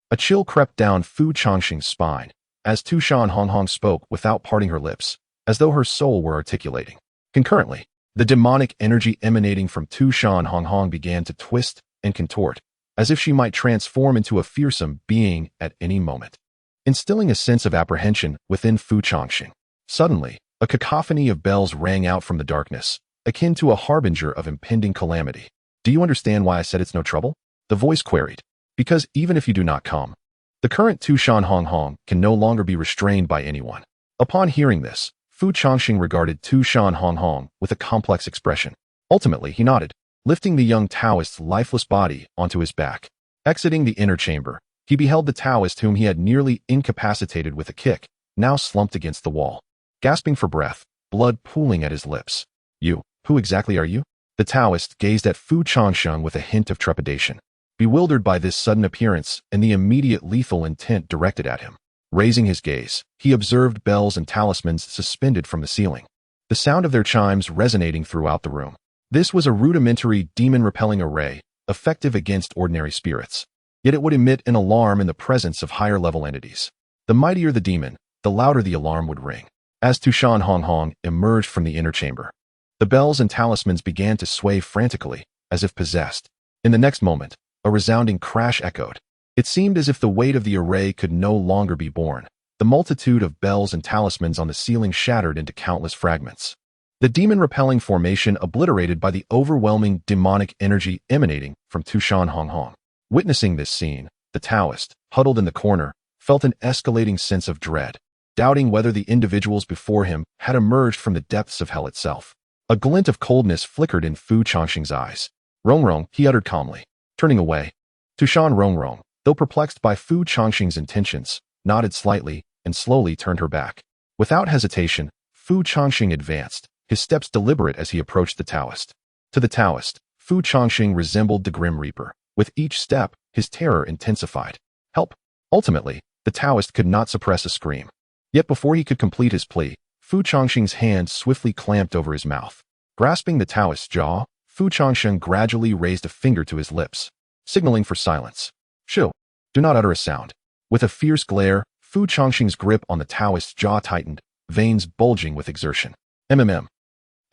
a chill crept down Fu Changsheng's spine, as Tu Shan Rongrong spoke without parting her lips, as though her soul were articulating. Concurrently, the demonic energy emanating from Tu Shan Rongrong began to twist and contort, as if she might transform into a fearsome being at any moment, instilling a sense of apprehension within Fu Changsheng. Suddenly, A cacophony of bells rang out from the darkness, akin to a harbinger of impending calamity. Do you understand why I said it's no trouble? The voice queried. Because even if you do not come, the current Tu Shan Rongrong can no longer be restrained by anyone. Upon hearing this, Fu Changsheng regarded Tu Shan Rongrong with a complex expression. Ultimately, he nodded, lifting the young Taoist's lifeless body onto his back. Exiting the inner chamber, he beheld the Taoist whom he had nearly incapacitated with a kick, now slumped against the wall. Gasping for breath, blood pooling at his lips. You, who exactly are you? The Taoist gazed at Fu Changsheng with a hint of trepidation, bewildered by this sudden appearance and the immediate lethal intent directed at him. Raising his gaze, he observed bells and talismans suspended from the ceiling, the sound of their chimes resonating throughout the room. This was a rudimentary demon-repelling array, effective against ordinary spirits. Yet it would emit an alarm in the presence of higher-level entities. The mightier the demon, the louder the alarm would ring. As Tu Shan Rongrong emerged from the inner chamber, the bells and talismans began to sway frantically, as if possessed. In the next moment, a resounding crash echoed. It seemed as if the weight of the array could no longer be borne. The multitude of bells and talismans on the ceiling shattered into countless fragments. The demon-repelling formation obliterated by the overwhelming demonic energy emanating from Tu Shan Rongrong. Witnessing this scene, the Taoist, huddled in the corner, felt an escalating sense of dread, doubting whether the individuals before him had emerged from the depths of hell itself. A glint of coldness flickered in Fu Changsheng's eyes. Rongrong, he uttered calmly, turning away. Tu Shan Rongrong, though perplexed by Fu Changsheng's intentions, nodded slightly and slowly turned her back. Without hesitation, Fu Changsheng advanced, his steps deliberate as he approached the Taoist. To the Taoist, Fu Changsheng resembled the Grim Reaper. With each step, his terror intensified. Help! Ultimately, the Taoist could not suppress a scream. Yet before he could complete his plea, Fu Changsheng's hand swiftly clamped over his mouth. Grasping the Taoist's jaw, Fu Changsheng gradually raised a finger to his lips, signaling for silence. Shoo! Do not utter a sound. With a fierce glare, Fu Changsheng's grip on the Taoist's jaw tightened, veins bulging with exertion. MMM.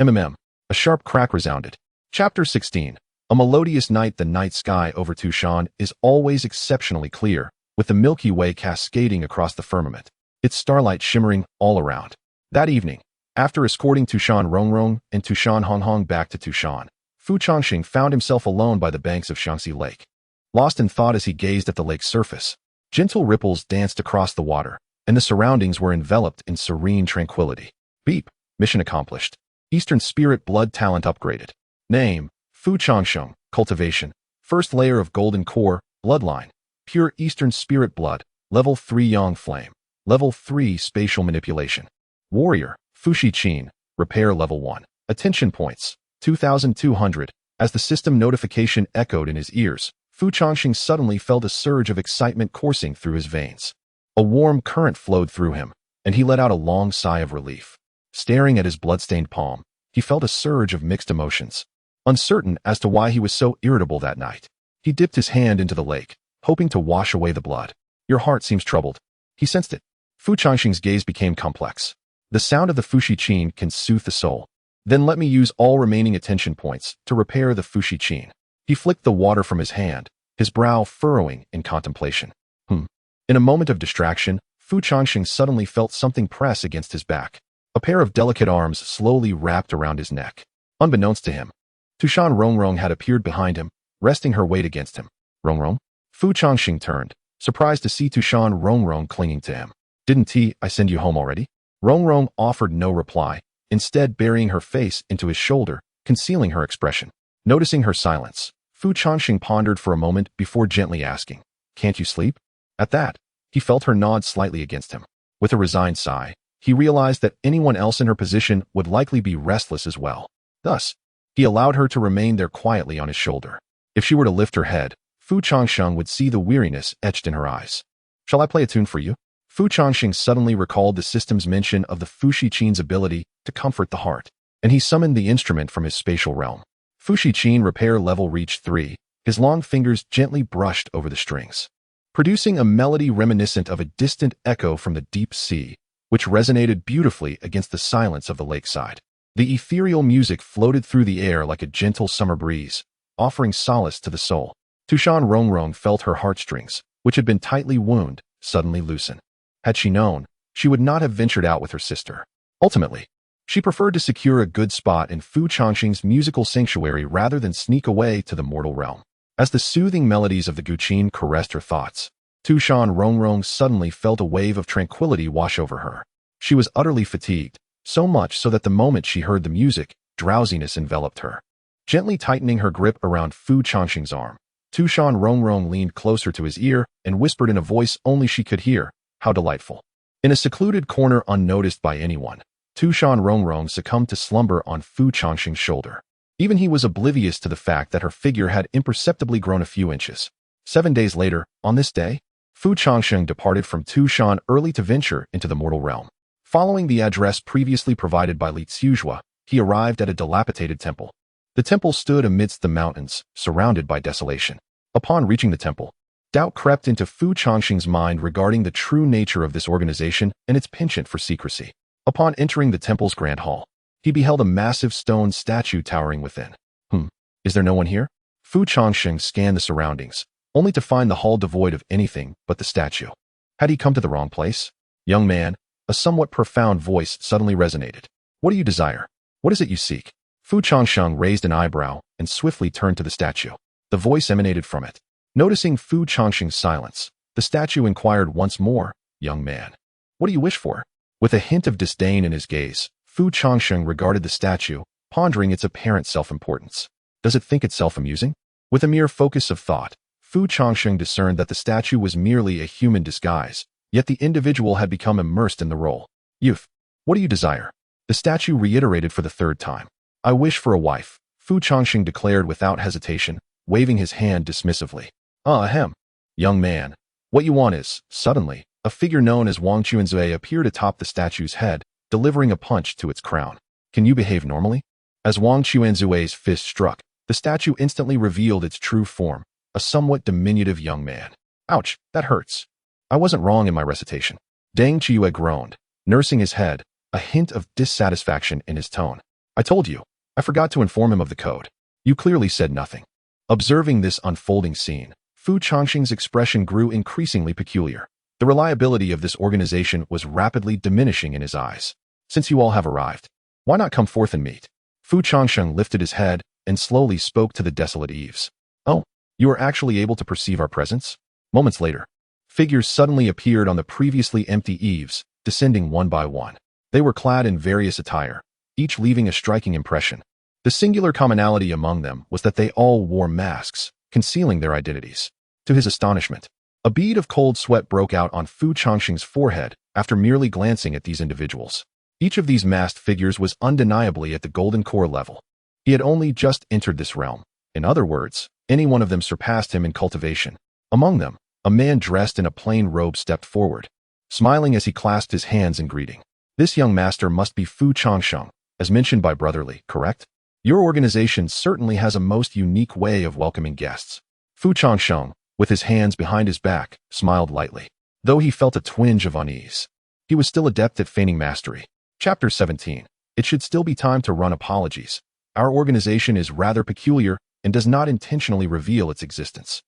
MMM. A sharp crack resounded. Chapter 16. A melodious night. The night sky over Tu Shan is always exceptionally clear, with the Milky Way cascading across the firmament, its starlight shimmering all around. That evening, after escorting Tu Shan Rongrong and Tu Shan Rongrong back to Tu Shan, Fu Changsheng found himself alone by the banks of Shaanxi Lake. Lost in thought as he gazed at the lake's surface, gentle ripples danced across the water, and the surroundings were enveloped in serene tranquility. Beep. Mission accomplished. Eastern Spirit Blood Talent upgraded. Name, Fu Changsheng. Cultivation, first layer of Golden Core, Bloodline. Pure Eastern Spirit Blood, Level 3 Yang Flame. Level 3 Spatial Manipulation. Warrior, Fu Qin. Repair Level 1. Attention points, 2,200. As the system notification echoed in his ears, Fu Changsheng suddenly felt a surge of excitement coursing through his veins. A warm current flowed through him, and he let out a long sigh of relief. Staring at his bloodstained palm, he felt a surge of mixed emotions. Uncertain as to why he was so irritable that night, he dipped his hand into the lake, hoping to wash away the blood. Your heart seems troubled. He sensed it. Fu Changsheng's gaze became complex. The sound of the Fu Qin can soothe the soul. Then let me use all remaining attention points to repair the Fu Qin. He flicked the water from his hand, his brow furrowing in contemplation. In a moment of distraction, Fu Changsheng suddenly felt something press against his back. A pair of delicate arms slowly wrapped around his neck. Unbeknownst to him, Tu Shan Rongrong had appeared behind him, resting her weight against him. Rongrong? Fu Changsheng turned, surprised to see Tu Shan Rongrong clinging to him. Didn't I send you home already? Rongrong offered no reply, instead burying her face into his shoulder, concealing her expression. Noticing her silence, Fu Changsheng pondered for a moment before gently asking, Can't you sleep? At that, he felt her nod slightly against him. With a resigned sigh, he realized that anyone else in her position would likely be restless as well. Thus, he allowed her to remain there quietly on his shoulder. If she were to lift her head, Fu Changsheng would see the weariness etched in her eyes. Shall I play a tune for you? Fu Changsheng suddenly recalled the system's mention of the Fu Qin's ability to comfort the heart, and he summoned the instrument from his spatial realm. Fu Qin repair level reached 3, his long fingers gently brushed over the strings, producing a melody reminiscent of a distant echo from the deep sea, which resonated beautifully against the silence of the lakeside. The ethereal music floated through the air like a gentle summer breeze, offering solace to the soul. Tu Shan Rongrong felt her heartstrings, which had been tightly wound, suddenly loosen. Had she known, she would not have ventured out with her sister. Ultimately, She preferred to secure a good spot in Fu Changsheng's musical sanctuary rather than sneak away to the mortal realm. As the soothing melodies of the guqin caressed her thoughts, Tu Shan Rongrong suddenly felt a wave of tranquility wash over her. She was utterly fatigued, so much so that the moment she heard the music, drowsiness enveloped her. Gently tightening her grip around Fu Changsheng's arm, Tu Shan Rongrong leaned closer to his ear and whispered in a voice only she could hear, "How delightful." In a secluded corner unnoticed by anyone, Tu Shan Rongrong succumbed to slumber on Fu Changsheng's shoulder. Even he was oblivious to the fact that her figure had imperceptibly grown a few inches. 7 days later, on this day, Fu Changsheng departed from Tu Shan early to venture into the mortal realm. Following the address previously provided by Li Zizhua, he arrived at a dilapidated temple. The temple stood amidst the mountains, surrounded by desolation. Upon reaching the temple, doubt crept into Fu Changsheng's mind regarding the true nature of this organization and its penchant for secrecy. Upon entering the temple's grand hall, he beheld a massive stone statue towering within. Is there no one here? Fu Changsheng scanned the surroundings, only to find the hall devoid of anything but the statue. Had he come to the wrong place? Young man, a somewhat profound voice suddenly resonated. What do you desire? What is it you seek? Fu Changsheng raised an eyebrow and swiftly turned to the statue. The voice emanated from it. Noticing Fu Changsheng's silence, the statue inquired once more, "Young man, what do you wish for?" With a hint of disdain in his gaze, Fu Changsheng regarded the statue, pondering its apparent self-importance. Does it think itself amusing? With a mere focus of thought, Fu Changsheng discerned that the statue was merely a human disguise, yet the individual had become immersed in the role. "Youth, what do you desire?" The statue reiterated for the third time. "I wish for a wife," Fu Changsheng declared without hesitation, waving his hand dismissively. Ahem. Young man, what you want is..." Suddenly, a figure known as Wang Quanzui appeared atop the statue's head, delivering a punch to its crown. "Can you behave normally?" As Wang Quanzui's fist struck, the statue instantly revealed its true form, a somewhat diminutive young man. "Ouch, that hurts." "I wasn't wrong in my recitation." Deng Qiue groaned, nursing his head, a hint of dissatisfaction in his tone. "I told you, I forgot to inform him of the code. You clearly said nothing." Observing this unfolding scene, Fu Changsheng's expression grew increasingly peculiar. The reliability of this organization was rapidly diminishing in his eyes. "Since you all have arrived, why not come forth and meet?" Fu Changsheng lifted his head and slowly spoke to the desolate eaves. "Oh, you are actually able to perceive our presence?" Moments later, figures suddenly appeared on the previously empty eaves, descending one by one. They were clad in various attire, each leaving a striking impression. The singular commonality among them was that they all wore masks, concealing their identities. To his astonishment, a bead of cold sweat broke out on Fu Changsheng's forehead after merely glancing at these individuals. Each of these masked figures was undeniably at the golden core level. He had only just entered this realm. In other words, any one of them surpassed him in cultivation. Among them, a man dressed in a plain robe stepped forward, smiling as he clasped his hands in greeting. "This young master must be Fu Changsheng, as mentioned by Brother Li, correct? Your organization certainly has a most unique way of welcoming guests." Fu Changsheng, with his hands behind his back, smiled lightly, though he felt a twinge of unease. He was still adept at feigning mastery. Chapter 17. It should still be time to run apologies. Our organization is rather peculiar and does not intentionally reveal its existence.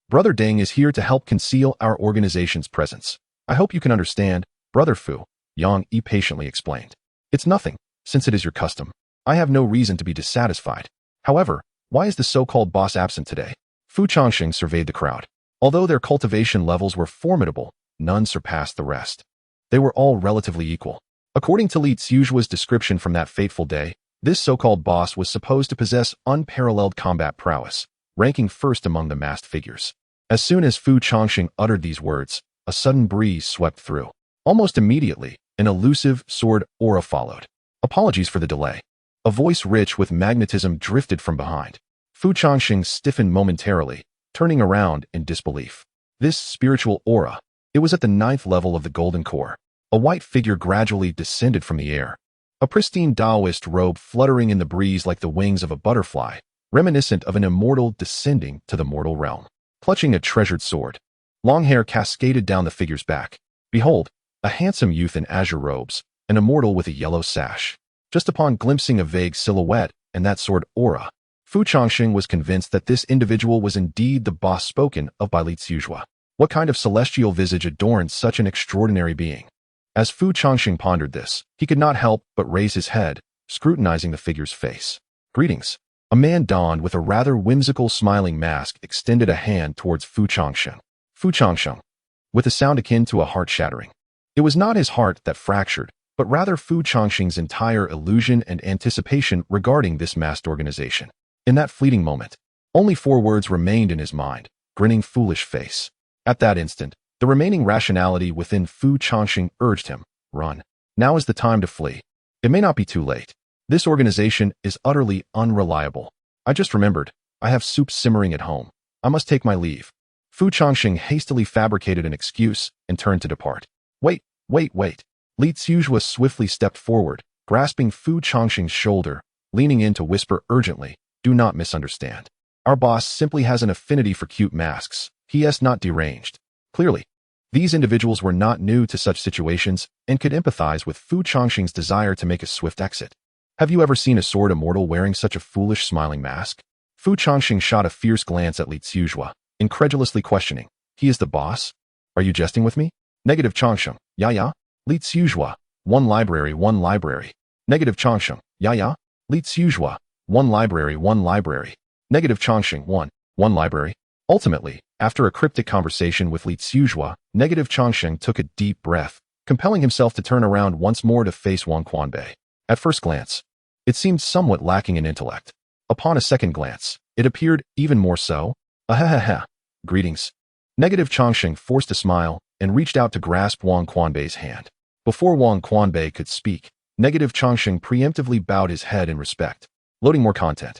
Brother Deng is here to help conceal our organization's presence. I hope you can understand, Brother Fu, Yang Yi patiently explained. "It's nothing, since it is your custom. I have no reason to be dissatisfied. However, why is the so-called boss absent today?" Fu Changsheng surveyed the crowd. Although their cultivation levels were formidable, none surpassed the rest. They were all relatively equal. According to Li Zizhua's description from that fateful day, this so-called boss was supposed to possess unparalleled combat prowess, ranking first among the masked figures. As soon as Fu Changsheng uttered these words, a sudden breeze swept through. Almost immediately, an elusive sword aura followed. "Apologies for the delay." A voice rich with magnetism drifted from behind. Fu Changsheng stiffened momentarily, turning around in disbelief. This spiritual aura, it was at the 9th level of the golden core. A white figure gradually descended from the air. A pristine Taoist robe fluttering in the breeze like the wings of a butterfly, reminiscent of an immortal descending to the mortal realm. Clutching a treasured sword, long hair cascaded down the figure's back. Behold, a handsome youth in azure robes, an immortal with a yellow sash. Just upon glimpsing a vague silhouette and that sword aura, Fu Changsheng was convinced that this individual was indeed the boss spoken of by Li Zizhua. What kind of celestial visage adorns such an extraordinary being? As Fu Changsheng pondered this, he could not help but raise his head, scrutinizing the figure's face. Greetings. A man donned with a rather whimsical smiling mask extended a hand towards Fu Changsheng. Fu Changsheng, with a sound akin to a heart shattering. It was not his heart that fractured, but rather Fu Changsheng's entire illusion and anticipation regarding this masked organization. In that fleeting moment, only 4 words remained in his mind: grinning foolish face. At that instant, the remaining rationality within Fu Changsheng urged him, run. Now is the time to flee. It may not be too late. This organization is utterly unreliable. I just remembered, I have soup simmering at home. I must take my leave. Fu Changsheng hastily fabricated an excuse and turned to depart. Wait. Li Tsuhua swiftly stepped forward, grasping Fu Changsheng's shoulder, leaning in to whisper urgently, do not misunderstand. Our boss simply has an affinity for cute masks. He is not deranged. Clearly, these individuals were not new to such situations and could empathize with Fu Changsheng's desire to make a swift exit. Have you ever seen a sword immortal wearing such a foolish smiling mask? Fu Changsheng shot a fierce glance at Li Tsuhua, incredulously questioning, he is the boss? Are you jesting with me? Negative Changsheng, ya. Li Tsuhua, one library. Negative Changsheng, ya. Li Tsuhua, one library. Negative Changsheng, one library. Ultimately, after a cryptic conversation with Li Tsuhua, Negative Changsheng took a deep breath, compelling himself to turn around once more to face Wang Quanbei. At first glance, it seemed somewhat lacking in intellect. Upon a second glance, it appeared even more so. Ahahaha. Greetings. Negative Changsheng forced a smile and reached out to grasp Wang Quanbei's hand. Before Wang Quanbei could speak, Negative Changsheng preemptively bowed his head in respect. Loading more content.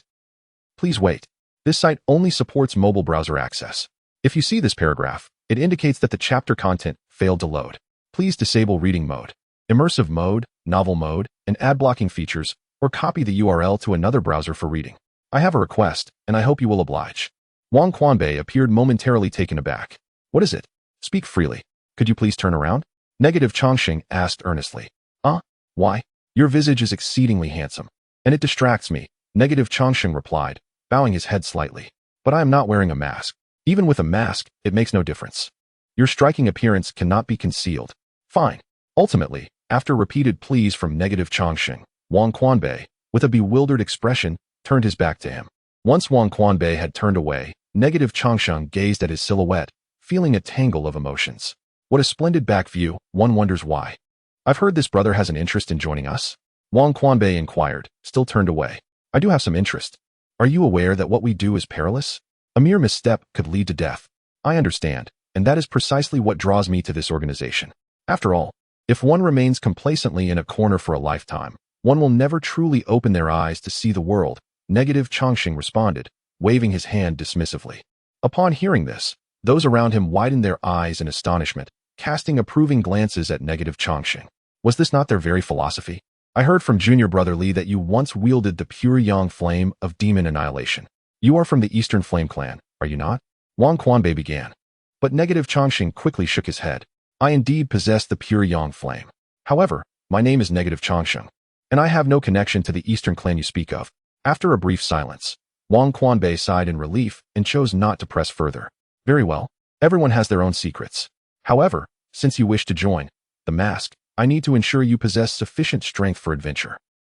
Please wait. This site only supports mobile browser access. If you see this paragraph, it indicates that the chapter content failed to load. Please disable reading mode, immersive mode, novel mode, and ad blocking features, or copy the URL to another browser for reading. I have a request, and I hope you will oblige. Wang Quanbei appeared momentarily taken aback. What is it? Speak freely. Could you please turn around? Negative Changsheng asked earnestly. Why? Your visage is exceedingly handsome, and it distracts me, Negative Changsheng replied, bowing his head slightly. But I am not wearing a mask. Even with a mask, it makes no difference. Your striking appearance cannot be concealed. Fine. Ultimately, after repeated pleas from Negative Changsheng, Wang Quanbei, with a bewildered expression, turned his back to him. Once Wang Quanbei had turned away, Negative Changsheng gazed at his silhouette, feeling a tangle of emotions. What a splendid back view, one wonders why. I've heard this brother has an interest in joining us? Wang Quanbei inquired, still turned away. I do have some interest. Are you aware that what we do is perilous? A mere misstep could lead to death. I understand, and that is precisely what draws me to this organization. After all, if one remains complacently in a corner for a lifetime, one will never truly open their eyes to see the world, Negative Changsheng responded, waving his hand dismissively. Upon hearing this, those around him widened their eyes in astonishment, casting approving glances at Negative Changsheng. Was this not their very philosophy? I heard from Junior Brother Li that you once wielded the pure yang flame of demon annihilation. You are from the Eastern Flame Clan, are you not? Wang Quanbei began. But Negative Changsheng quickly shook his head. I indeed possess the pure yang flame. However, my name is Negative Changsheng, and I have no connection to the Eastern clan you speak of. After a brief silence, Wang Quanbei sighed in relief and chose not to press further. Very well. Everyone has their own secrets. However, since you wish to join the mask, I need to ensure you possess sufficient strength for adventure.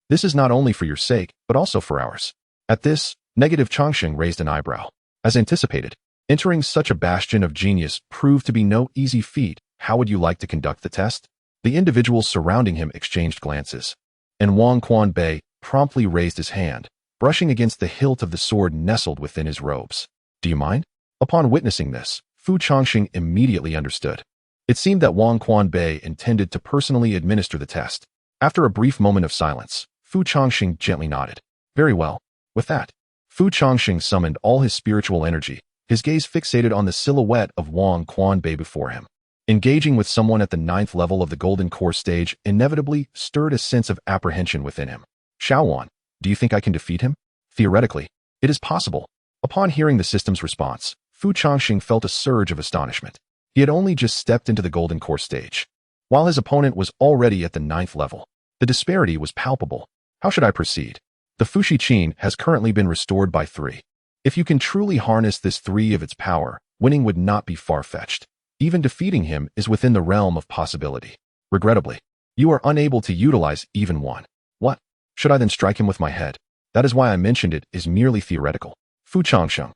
This is not only for your sake, but also for ours. At this, Negative Changsheng raised an eyebrow. As anticipated, entering such a bastion of genius proved to be no easy feat. How would you like to conduct the test? The individuals surrounding him exchanged glances, and Wang Quanbei promptly raised his hand, brushing against the hilt of the sword nestled within his robes. Do you mind? Upon witnessing this, Fu Changsheng immediately understood. It seemed that Wang Quanbei intended to personally administer the test. After a brief moment of silence, Fu Changsheng gently nodded. Very well. With that, Fu Changsheng summoned all his spiritual energy, his gaze fixated on the silhouette of Wang Quanbei before him. Engaging with someone at the 9th level of the Golden Core stage inevitably stirred a sense of apprehension within him. Xiaowan, do you think I can defeat him? Theoretically, it is possible. Upon hearing the system's response, Fu Changsheng felt a surge of astonishment. He had only just stepped into the Golden Core stage, while his opponent was already at the 9th level. The disparity was palpable. How should I proceed? The Fushi Qin has currently been restored by 3. If you can truly harness this 3 of its power, winning would not be far-fetched. Even defeating him is within the realm of possibility. Regrettably, you are unable to utilize even one. What? Should I then strike him with my head? That is why I mentioned it is merely theoretical. Fu Changsheng.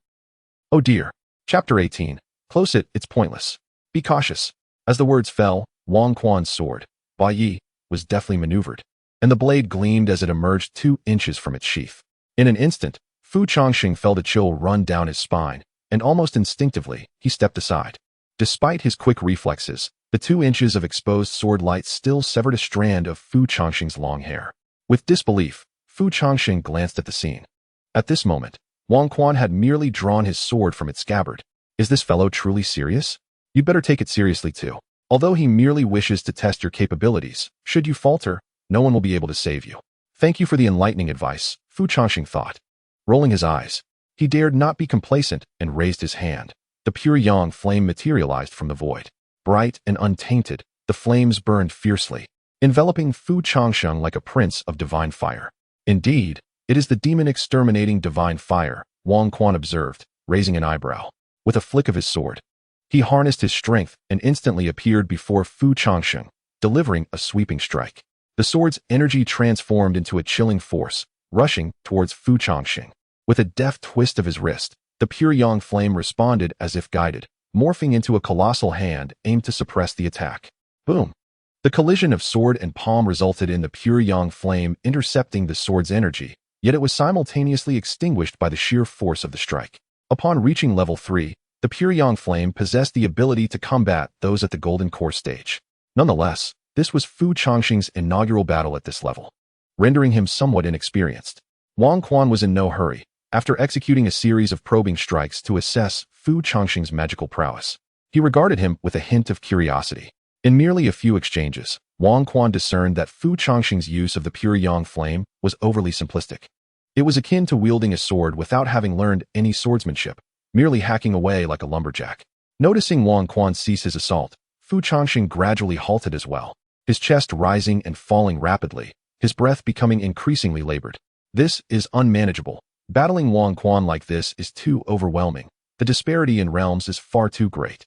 Oh dear. Chapter 18. Close it, it's pointless. Be cautious. As the words fell, Wang Quan's sword, Ba Yi, was deftly maneuvered, and the blade gleamed as it emerged 2 inches from its sheath. In an instant, Fu Changsheng felt a chill run down his spine, and almost instinctively, he stepped aside. Despite his quick reflexes, the 2 inches of exposed sword light still severed a strand of Fu Changsheng's long hair. With disbelief, Fu Changsheng glanced at the scene. At this moment, Wang Quan had merely drawn his sword from its scabbard. Is this fellow truly serious? You'd better take it seriously too. Although he merely wishes to test your capabilities, should you falter, no one will be able to save you. Thank you for the enlightening advice, Fu Changsheng thought. Rolling his eyes, he dared not be complacent and raised his hand. The pure yang flame materialized from the void. Bright and untainted, the flames burned fiercely, enveloping Fu Changsheng like a prince of divine fire. Indeed, it is the demon-exterminating divine fire, Wang Quan observed, raising an eyebrow. With a flick of his sword, he harnessed his strength and instantly appeared before Fu Changsheng, delivering a sweeping strike. The sword's energy transformed into a chilling force, rushing towards Fu Changsheng. With a deft twist of his wrist, the pure yang flame responded as if guided, morphing into a colossal hand aimed to suppress the attack. Boom! The collision of sword and palm resulted in the pure yang flame intercepting the sword's energy, yet it was simultaneously extinguished by the sheer force of the strike. Upon reaching level 3, the pure yang flame possessed the ability to combat those at the golden core stage. Nonetheless, this was Fu Changsheng's inaugural battle at this level, rendering him somewhat inexperienced. Wang Quan was in no hurry, after executing a series of probing strikes to assess Fu Changsheng's magical prowess. He regarded him with a hint of curiosity. In merely a few exchanges, Wang Quan discerned that Fu Changsheng's use of the pure yang flame was overly simplistic. It was akin to wielding a sword without having learned any swordsmanship, merely hacking away like a lumberjack. Noticing Wang Quan cease his assault, Fu Changsheng gradually halted as well, his chest rising and falling rapidly, his breath becoming increasingly labored. This is unmanageable. Battling Wang Quan like this is too overwhelming. The disparity in realms is far too great.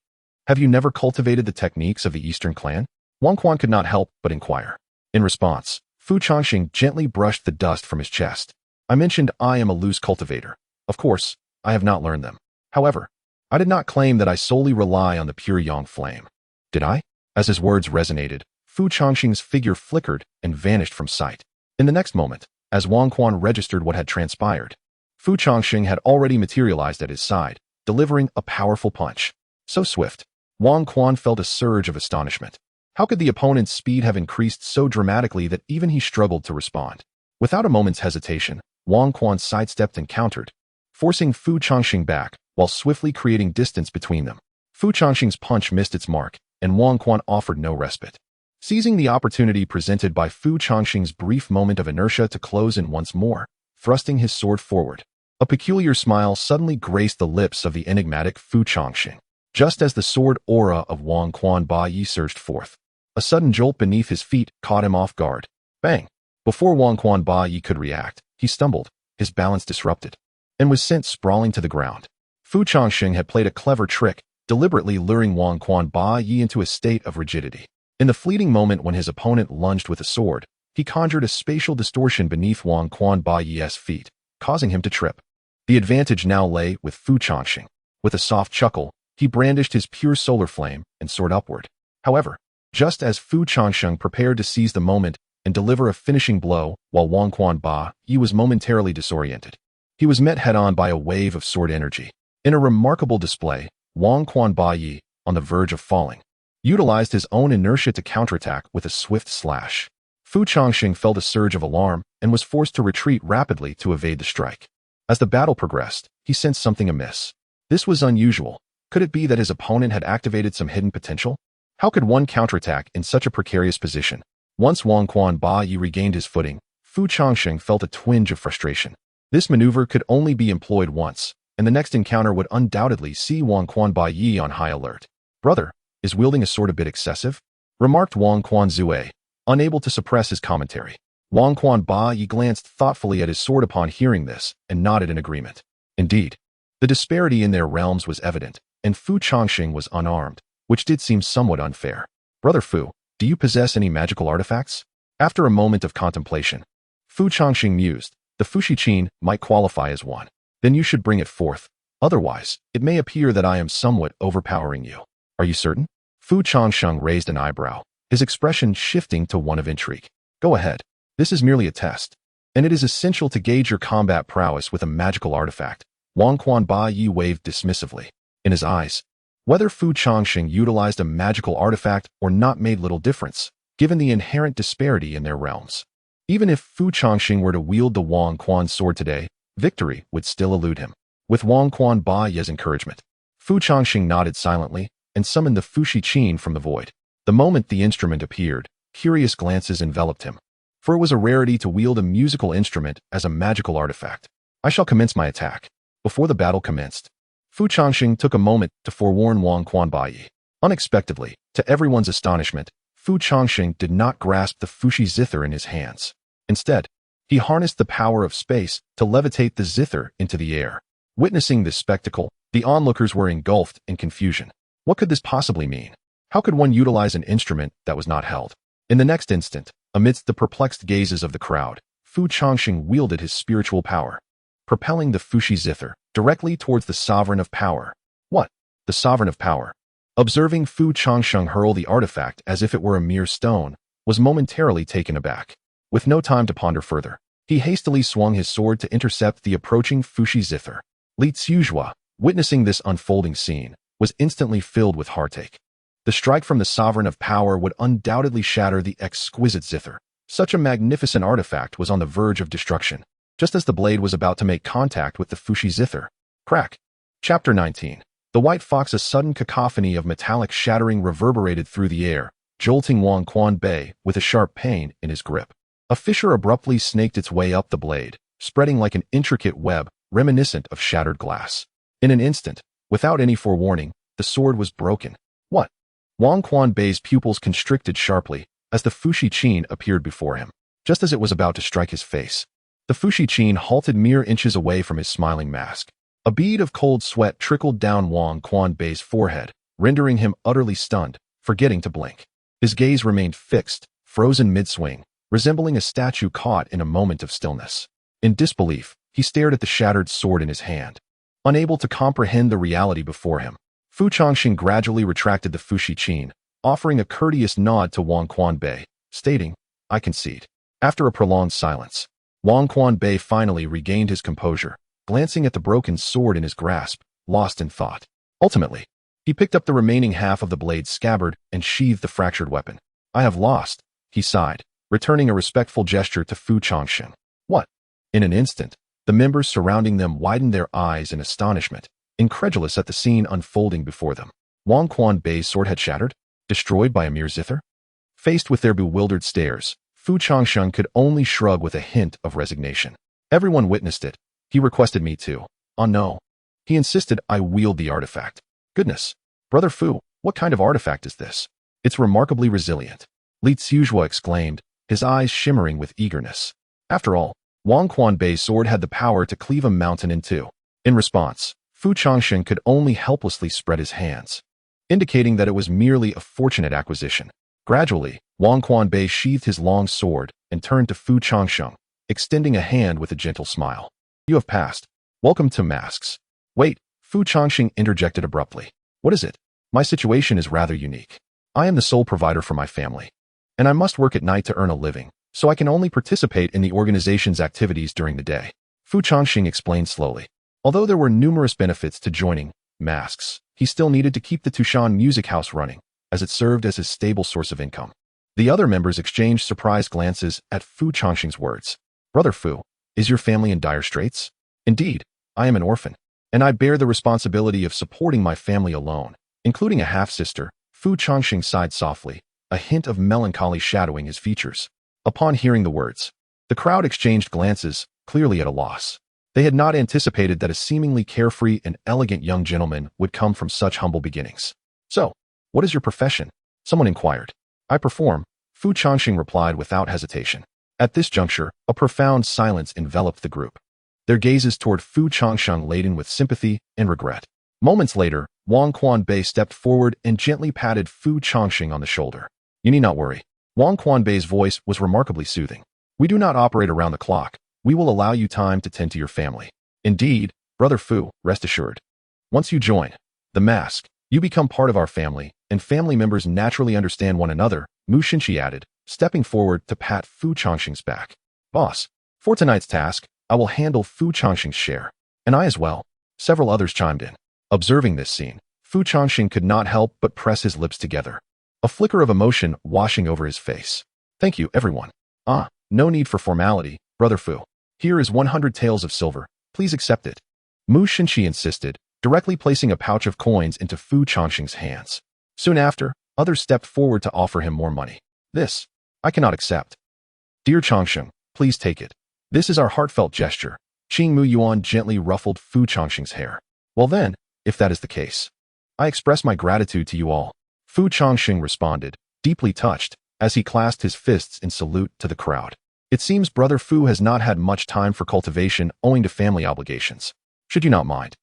Have you never cultivated the techniques of the Eastern clan? Wang Quan could not help but inquire. In response, Fu Changsheng gently brushed the dust from his chest. I mentioned I am a loose cultivator. Of course, I have not learned them. However, I did not claim that I solely rely on the pure yang flame. Did I? As his words resonated, Fu Changsheng's figure flickered and vanished from sight. In the next moment, as Wang Quan registered what had transpired, Fu Changsheng had already materialized at his side, delivering a powerful punch. So swift, Wang Quan felt a surge of astonishment. How could the opponent's speed have increased so dramatically that even he struggled to respond? Without a moment's hesitation, Wang Quan sidestepped and countered, forcing Fu Changsheng back while swiftly creating distance between them. Fu Changsheng's punch missed its mark, and Wang Quan offered no respite. Seizing the opportunity presented by Fu Changsheng's brief moment of inertia to close in once more, thrusting his sword forward, a peculiar smile suddenly graced the lips of the enigmatic Fu Changsheng. Just as the sword aura of Wang Quan Ba Yi surged forth, a sudden jolt beneath his feet caught him off guard. Bang! Before Wang Quan Ba Yi could react, he stumbled, his balance disrupted, and was sent sprawling to the ground. Fu Changsheng had played a clever trick, deliberately luring Wang Quan Ba Yi into a state of rigidity. In the fleeting moment when his opponent lunged with a sword, he conjured a spatial distortion beneath Wang Quan Ba Yi's feet, causing him to trip. The advantage now lay with Fu Changsheng. With a soft chuckle, he brandished his pure solar flame and soared upward. However, just as Fu Changsheng prepared to seize the moment and deliver a finishing blow while Wang Quan Ba Yi was momentarily disoriented, he was met head-on by a wave of sword energy. In a remarkable display, Wang Quan Ba Yi, on the verge of falling, utilized his own inertia to counterattack with a swift slash. Fu Changsheng felt a surge of alarm and was forced to retreat rapidly to evade the strike. As the battle progressed, he sensed something amiss. This was unusual. Could it be that his opponent had activated some hidden potential? How could one counterattack in such a precarious position? Once Wang Quan Ba Yi regained his footing, Fu Changsheng felt a twinge of frustration. This maneuver could only be employed once, and the next encounter would undoubtedly see Wang Quan Ba Yi on high alert. Brother, is wielding a sword a bit excessive? Remarked Wang Quan Zue, unable to suppress his commentary. Wang Quan Ba Yi glanced thoughtfully at his sword upon hearing this and nodded in agreement. Indeed, the disparity in their realms was evident, and Fu Changsheng was unarmed, which did seem somewhat unfair. Brother Fu, Do you possess any magical artifacts? After a moment of contemplation, Fu Changsheng mused, the Fushi might qualify as one. Then you should bring it forth. Otherwise, it may appear that I am somewhat overpowering you. Are you certain? Fu Changsheng raised an eyebrow, his expression shifting to one of intrigue. Go ahead. This is merely a test, and it is essential to gauge your combat prowess with a magical artifact. Wang Quanba Yi waved dismissively. In his eyes, whether Fu Changsheng utilized a magical artifact or not made little difference, given the inherent disparity in their realms. Even if Fu Changsheng were to wield the Wang Quan sword today, victory would still elude him. With Wang Quanba Yi's encouragement, Fu Changsheng nodded silently and summoned the Fushi Qin from the void. The moment the instrument appeared, curious glances enveloped him, for it was a rarity to wield a musical instrument as a magical artifact. I shall commence my attack. Before the battle commenced, Fu Changsheng took a moment to forewarn Wang Quanba Yi. Unexpectedly, to everyone's astonishment, Fu Changsheng did not grasp the Fushi zither in his hands. Instead, he harnessed the power of space to levitate the zither into the air. Witnessing this spectacle, the onlookers were engulfed in confusion. What could this possibly mean? How could one utilize an instrument that was not held? In the next instant, amidst the perplexed gazes of the crowd, Fu Changsheng wielded his spiritual power, propelling the Fushi zither directly towards the sovereign of power. What? The sovereign of power? Observing Fu Changsheng hurl the artifact as if it were a mere stone, was momentarily taken aback. With no time to ponder further, he hastily swung his sword to intercept the approaching Fushi zither. Li Zizhua, witnessing this unfolding scene, was instantly filled with heartache. The strike from the sovereign of power would undoubtedly shatter the exquisite zither. Such a magnificent artifact was on the verge of destruction, just as the blade was about to make contact with the Fushi zither. Crack. Chapter 19. The White Fox. A sudden cacophony of metallic shattering reverberated through the air, jolting Wang Quanba with a sharp pain in his grip. A fissure abruptly snaked its way up the blade, spreading like an intricate web reminiscent of shattered glass. In an instant, without any forewarning, the sword was broken. What? Wang Quanba's pupils constricted sharply as the Fushi Qin appeared before him. Just as it was about to strike his face, the Fushi Qin halted mere inches away from his smiling mask. A bead of cold sweat trickled down Wang Quanba's forehead, rendering him utterly stunned, forgetting to blink. His gaze remained fixed, frozen mid-swing, resembling a statue caught in a moment of stillness. In disbelief, he stared at the shattered sword in his hand, unable to comprehend the reality before him. Fu Changsheng gradually retracted the Fushi Qin, offering a courteous nod to Wang Quanba, stating, I concede. After a prolonged silence, Wang Quanba finally regained his composure, glancing at the broken sword in his grasp, lost in thought. Ultimately, he picked up the remaining half of the blade's scabbard and sheathed the fractured weapon. I have lost, he sighed, returning a respectful gesture to Fu Changsheng. What? In an instant, the members surrounding them widened their eyes in astonishment, incredulous at the scene unfolding before them. Wang Quanba's sword had shattered, destroyed by a mere zither? Faced with their bewildered stares, Fu Changsheng could only shrug with a hint of resignation. Everyone witnessed it. He requested me to. Oh no. He insisted I wield the artifact. Goodness. Brother Fu, what kind of artifact is this? It's remarkably resilient. Li Zizhua exclaimed, his eyes shimmering with eagerness. After all, Wang Quanba's sword had the power to cleave a mountain in two. In response, Fu Changsheng could only helplessly spread his hands, indicating that it was merely a fortunate acquisition. Gradually, Wang Quanba sheathed his long sword and turned to Fu Changsheng, extending a hand with a gentle smile. You have passed. Welcome to Masks. Wait, Fu Changsheng interjected abruptly. What is it? My situation is rather unique. I am the sole provider for my family, and I must work at night to earn a living, so I can only participate in the organization's activities during the day. Fu Changsheng explained slowly. Although there were numerous benefits to joining Masks, he still needed to keep the Tu Shan music house running, as it served as his stable source of income. The other members exchanged surprised glances at Fu Changsheng's words. Brother Fu, is your family in dire straits? Indeed, I am an orphan, and I bear the responsibility of supporting my family alone, including a half-sister. Fu Changsheng sighed softly, a hint of melancholy shadowing his features. Upon hearing the words, the crowd exchanged glances, clearly at a loss. They had not anticipated that a seemingly carefree and elegant young gentleman would come from such humble beginnings. So, what is your profession? Someone inquired. I perform, Fu Changsheng replied without hesitation. At this juncture, a profound silence enveloped the group, their gazes toward Fu Changsheng laden with sympathy and regret. Moments later, Wang Quanba stepped forward and gently patted Fu Changsheng on the shoulder. You need not worry. Wang Quanbei's voice was remarkably soothing. We do not operate around the clock. We will allow you time to tend to your family. Indeed, Brother Fu, rest assured. Once you join the mask, you become part of our family, and family members naturally understand one another, Mu Xinqi added, stepping forward to pat Fu Changsheng's back. Boss, for tonight's task, I will handle Fu Changsheng's share. And I as well. Several others chimed in. Observing this scene, Fu Changsheng could not help but press his lips together, a flicker of emotion washing over his face. Thank you, everyone. No need for formality, Brother Fu. Here is 100 taels of silver. Please accept it. Mu Xinqi insisted, directly placing a pouch of coins into Fu Changsheng's hands. Soon after, others stepped forward to offer him more money. This, I cannot accept. Dear Changsheng, please take it. This is our heartfelt gesture. Qing Mu Yuan gently ruffled Fu Changsheng's hair. Well then, if that is the case, I express my gratitude to you all. Fu Changsheng responded, deeply touched, as he clasped his fists in salute to the crowd. It seems Brother Fu has not had much time for cultivation owing to family obligations. Should you not mind,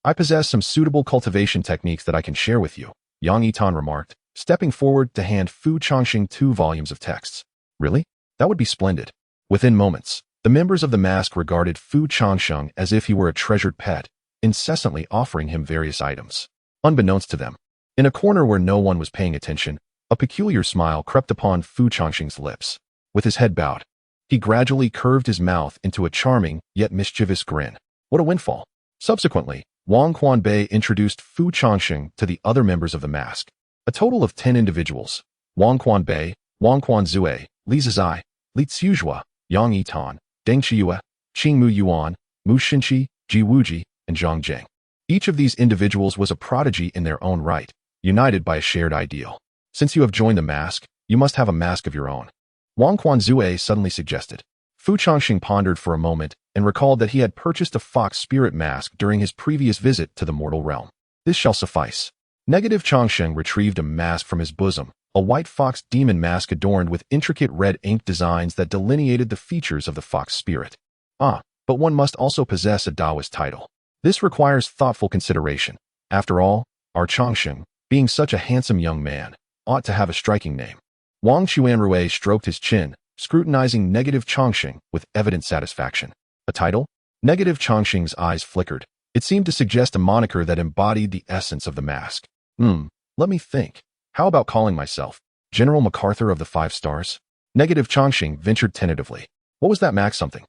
I possess some suitable cultivation techniques that I can share with you, Yang Yitan remarked, stepping forward to hand Fu Changsheng 2 volumes of texts. Really? That would be splendid. Within moments, the members of the mask regarded Fu Changsheng as if he were a treasured pet, incessantly offering him various items. Unbeknownst to them, in a corner where no one was paying attention, a peculiar smile crept upon Fu Changsheng's lips. With his head bowed, he gradually curved his mouth into a charming yet mischievous grin. What a windfall. Subsequently, Wang Quanbei introduced Fu Changsheng to the other members of the mask, a total of 10 individuals: Wang Quanbei, Wang Quanzue, Li Zizai, Li Tsuzhua, Yang Yitan, Deng Qiyue, Qing Mu Yuan, Mu Xinqi, Ji Wuji, and Zhang Jing. Each of these individuals was a prodigy in their own right, united by a shared ideal. Since you have joined the mask, you must have a mask of your own, Wang Quanzue suddenly suggested. Fu Changsheng pondered for a moment and recalled that he had purchased a fox spirit mask during his previous visit to the mortal realm. This shall suffice. Negative Changsheng retrieved a mask from his bosom, a white fox demon mask adorned with intricate red ink designs that delineated the features of the fox spirit. But one must also possess a Taoist title. This requires thoughtful consideration. After all, our Changsheng, being such a handsome young man, ought to have a striking name. Wang Xuanrui stroked his chin, scrutinizing Negative Changsheng with evident satisfaction. A title? Negative Changsheng's eyes flickered. It seemed to suggest a moniker that embodied the essence of the mask. Let me think. How about calling myself General MacArthur of the 5 Stars? Negative Changsheng ventured tentatively. What was that, Mac something?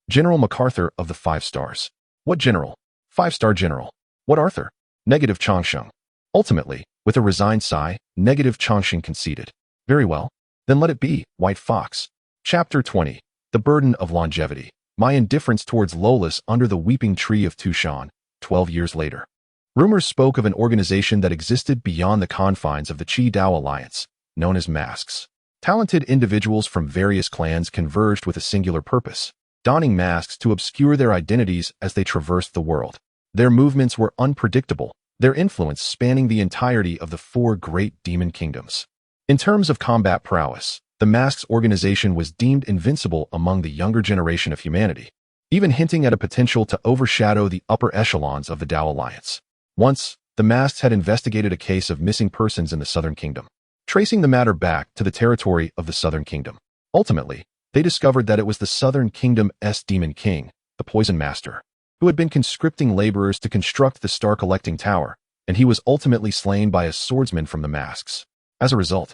General MacArthur of the 5 Stars. What general? 5-star general. What Arthur? Negative Changsheng. Ultimately, with a resigned sigh, Negative Changsheng conceded. Very well. Then let it be, White Fox. Chapter 20. The Burden of Longevity. My indifference towards Lolis under the weeping tree of Tu Shan, 12 years later. Rumors spoke of an organization that existed beyond the confines of the Qi Dao Alliance, known as masks. Talented individuals from various clans converged with a singular purpose, donning masks to obscure their identities as they traversed the world. Their movements were unpredictable, their influence spanning the entirety of the 4 great demon kingdoms. In terms of combat prowess, the Masks organization was deemed invincible among the younger generation of humanity, even hinting at a potential to overshadow the upper echelons of the Dao Alliance. Once, the Masks had investigated a case of missing persons in the Southern Kingdom, tracing the matter back to the territory of the Southern Kingdom. Ultimately, they discovered that it was the Southern Kingdom's Demon King, the Poison Master, who had been conscripting laborers to construct the star collecting tower, and he was ultimately slain by a swordsman from the Masks. As a result,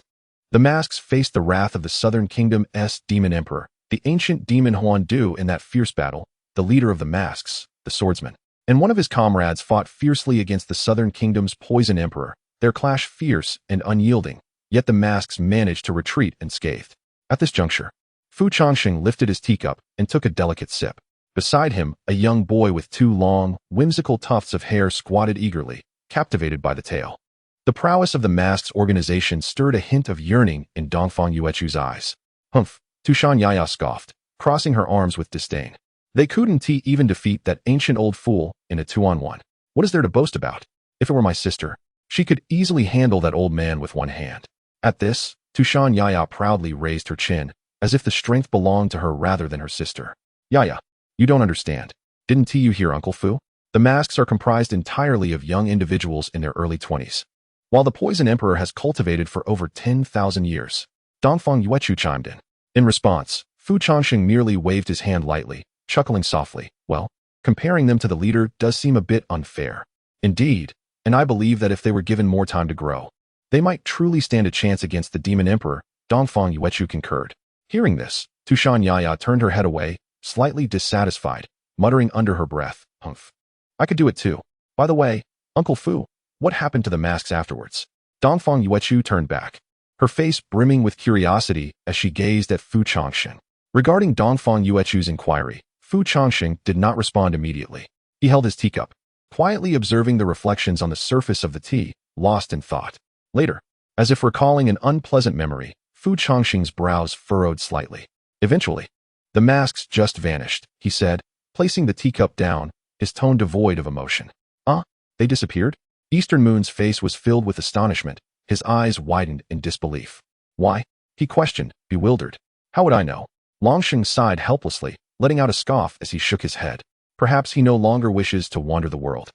the Masks faced the wrath of the Southern Kingdom's Demon Emperor, the ancient demon Huan Du. In that fierce battle, the leader of the Masks, the swordsman, and one of his comrades fought fiercely against the Southern Kingdom's Poison Emperor, their clash fierce and unyielding, yet the Masks managed to retreat unscathed. At this juncture, Fu Changsheng lifted his teacup and took a delicate sip. Beside him, a young boy with 2 long, whimsical tufts of hair squatted eagerly, captivated by the tale. The prowess of the Masks organization stirred a hint of yearning in Dongfang Yuechu's eyes. Humph, Tu Shan Yaya scoffed, crossing her arms with disdain. They couldn't even defeat that ancient old fool in a 2-on-1. What is there to boast about? If it were my sister, she could easily handle that old man with one hand. At this, Tu Shan Yaya proudly raised her chin, as if the strength belonged to her rather than her sister. Yaya, you don't understand. Didn't you hear Uncle Fu? The Masks are comprised entirely of young individuals in their early 20s. While the Poison Emperor has cultivated for over 10,000 years, Dongfang Yuechu chimed in. In response, Fu Changsheng merely waved his hand lightly, chuckling softly. Well, comparing them to the leader does seem a bit unfair. Indeed, and I believe that if they were given more time to grow, they might truly stand a chance against the Demon Emperor, Dongfang Yuechu concurred. Hearing this, Tu Shan Yaya turned her head away, slightly dissatisfied, muttering under her breath, Humph. I could do it too. By the way, Uncle Fu, what happened to the masks afterwards? Dongfang Yuechu turned back, her face brimming with curiosity as she gazed at Fu Changsheng. Regarding Dongfang Yuechu's inquiry, Fu Changsheng did not respond immediately. He held his teacup, quietly observing the reflections on the surface of the tea, lost in thought. Later, as if recalling an unpleasant memory, Fu Changsheng's brows furrowed slightly. Eventually, the masks just vanished, he said, placing the teacup down, his tone devoid of emotion. They disappeared? Eastern Moon's face was filled with astonishment, his eyes widened in disbelief. Why? He questioned, bewildered. How would I know? Longsheng sighed helplessly, letting out a scoff as he shook his head. Perhaps he no longer wishes to wander the world.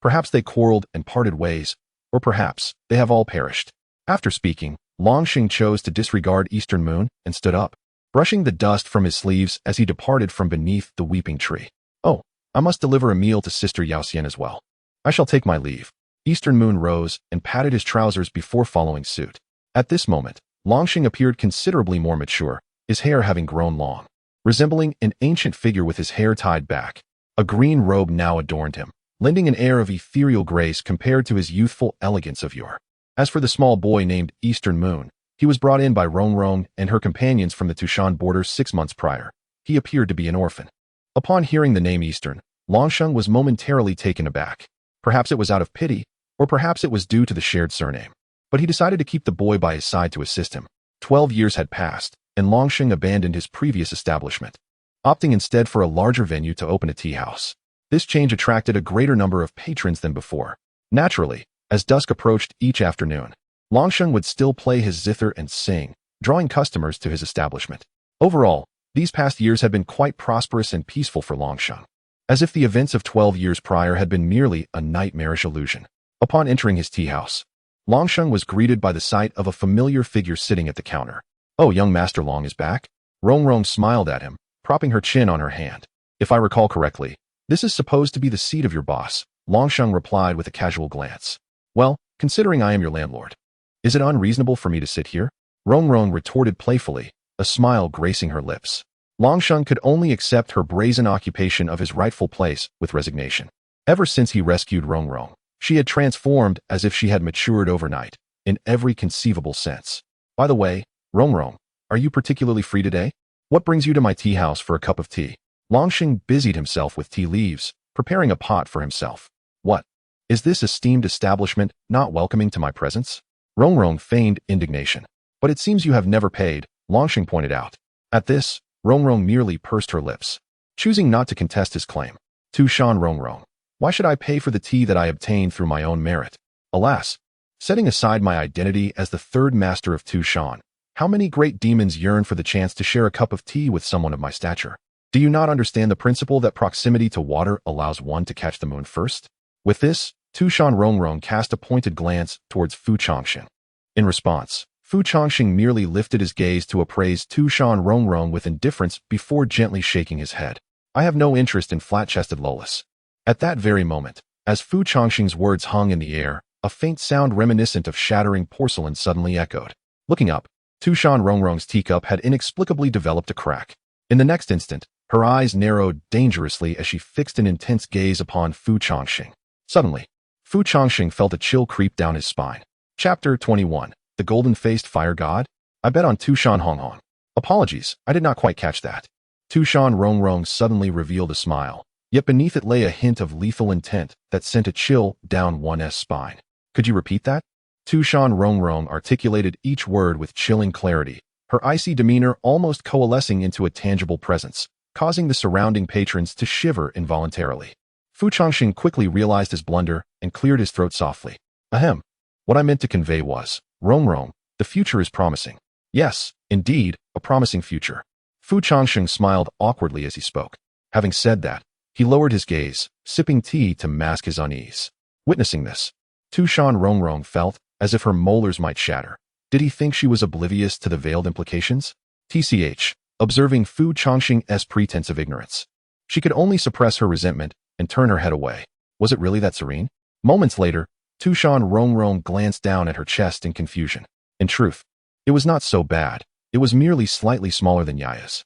Perhaps they quarreled and parted ways, or perhaps they have all perished. After speaking, Longsheng chose to disregard Eastern Moon and stood up, brushing the dust from his sleeves as he departed from beneath the weeping tree. Oh, I must deliver a meal to Sister Yaoxian as well. I shall take my leave. Eastern Moon rose and patted his trousers before following suit. At this moment, Longsheng appeared considerably more mature, his hair having grown long. Resembling an ancient figure with his hair tied back, a green robe now adorned him, lending an air of ethereal grace compared to his youthful elegance of yore. As for the small boy named Eastern Moon, he was brought in by Rongrong and her companions from the Tu Shan border 6 months prior. He appeared to be an orphan. Upon hearing the name Eastern, Longsheng was momentarily taken aback. Perhaps it was out of pity, or perhaps it was due to the shared surname. But he decided to keep the boy by his side to assist him. 12 years had passed, and Longsheng abandoned his previous establishment, opting instead for a larger venue to open a tea house. This change attracted a greater number of patrons than before. Naturally, as dusk approached each afternoon, Longsheng would still play his zither and sing, drawing customers to his establishment. Overall, these past years had been quite prosperous and peaceful for Longsheng, as if the events of 12 years prior had been merely a nightmarish illusion. Upon entering his tea house, Longsheng was greeted by the sight of a familiar figure sitting at the counter. Oh, young Master Long is back? Rongrong smiled at him, propping her chin on her hand. If I recall correctly, this is supposed to be the seat of your boss, Longsheng replied with a casual glance. Well, considering I am your landlord, is it unreasonable for me to sit here? Rongrong retorted playfully, a smile gracing her lips. Longsheng could only accept her brazen occupation of his rightful place with resignation. Ever since he rescued Rongrong, she had transformed as if she had matured overnight, in every conceivable sense. By the way, Rongrong, are you particularly free today? What brings you to my tea house for a cup of tea? Longsheng busied himself with tea leaves, preparing a pot for himself. What? Is this esteemed establishment not welcoming to my presence? Rongrong feigned indignation. But it seems you have never paid, Longsheng pointed out. At this, Rongrong merely pursed her lips, choosing not to contest his claim. Tu Shan Rongrong, why should I pay for the tea that I obtained through my own merit? Alas, setting aside my identity as the third master of Tu Shan, how many great demons yearn for the chance to share a cup of tea with someone of my stature? Do you not understand the principle that proximity to water allows one to catch the moon first? With this, Tu Shan Rongrong cast a pointed glance towards Fu Changsheng. In response, Fu Changsheng merely lifted his gaze to appraise Tu Shan Rongrong with indifference before gently shaking his head. I have no interest in flat-chested lolis. At that very moment, as Fu Changsheng's words hung in the air, a faint sound reminiscent of shattering porcelain suddenly echoed. Looking up, Tu Shan Rongrong's teacup had inexplicably developed a crack. In the next instant, her eyes narrowed dangerously as she fixed an intense gaze upon Fu Changsheng. Suddenly, Fu Changsheng felt a chill creep down his spine. Chapter 21. The Golden-Faced Fire God? I bet on Tu Shan Rongrong. Apologies, I did not quite catch that. Tu Shan Rongrong suddenly revealed a smile, yet beneath it lay a hint of lethal intent that sent a chill down one's spine. Could you repeat that? Tu Shan Rongrong articulated each word with chilling clarity, her icy demeanor almost coalescing into a tangible presence, causing the surrounding patrons to shiver involuntarily. Fu Changsheng quickly realized his blunder and cleared his throat softly. Ahem. What I meant to convey was, Rongrong, the future is promising. Yes, indeed, a promising future. Fu Changsheng smiled awkwardly as he spoke. Having said that, he lowered his gaze, sipping tea to mask his unease. Witnessing this, Tu Shan Rongrong felt as if her molars might shatter. Did he think she was oblivious to the veiled implications? TCH, observing Fu Changsheng's pretense of ignorance. She could only suppress her resentment and turn her head away. Was it really that serene? Moments later, Tu Shan Rongrong glanced down at her chest in confusion. In truth, it was not so bad. It was merely slightly smaller than Yaya's.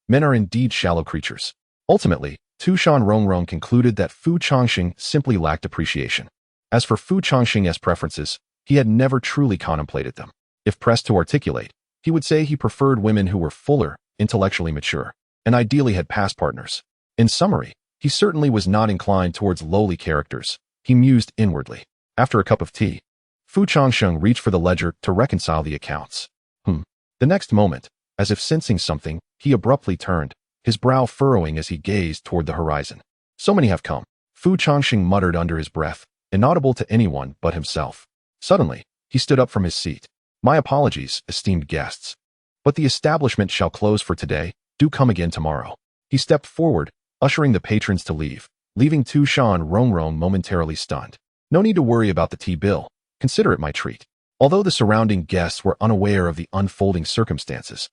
Men are indeed shallow creatures. Ultimately, Tu Shan Rongrong concluded that Fu Changsheng simply lacked appreciation. As for Fu Changsheng's preferences, he had never truly contemplated them. If pressed to articulate, he would say he preferred women who were fuller, intellectually mature, and ideally had past partners. In summary, he certainly was not inclined towards lowly characters. He mused inwardly. After a cup of tea, Fu Changsheng reached for the ledger to reconcile the accounts. The next moment, as if sensing something, he abruptly turned, his brow furrowing as he gazed toward the horizon. So many have come, Fu Changsheng muttered under his breath, inaudible to anyone but himself. Suddenly, he stood up from his seat. My apologies, esteemed guests. But the establishment shall close for today. Do come again tomorrow. He stepped forward, ushering the patrons to leave, leaving Tu Shan Rongrong momentarily stunned. No need to worry about the tea bill. Consider it my treat. Although the surrounding guests were unaware of the unfolding circumstances,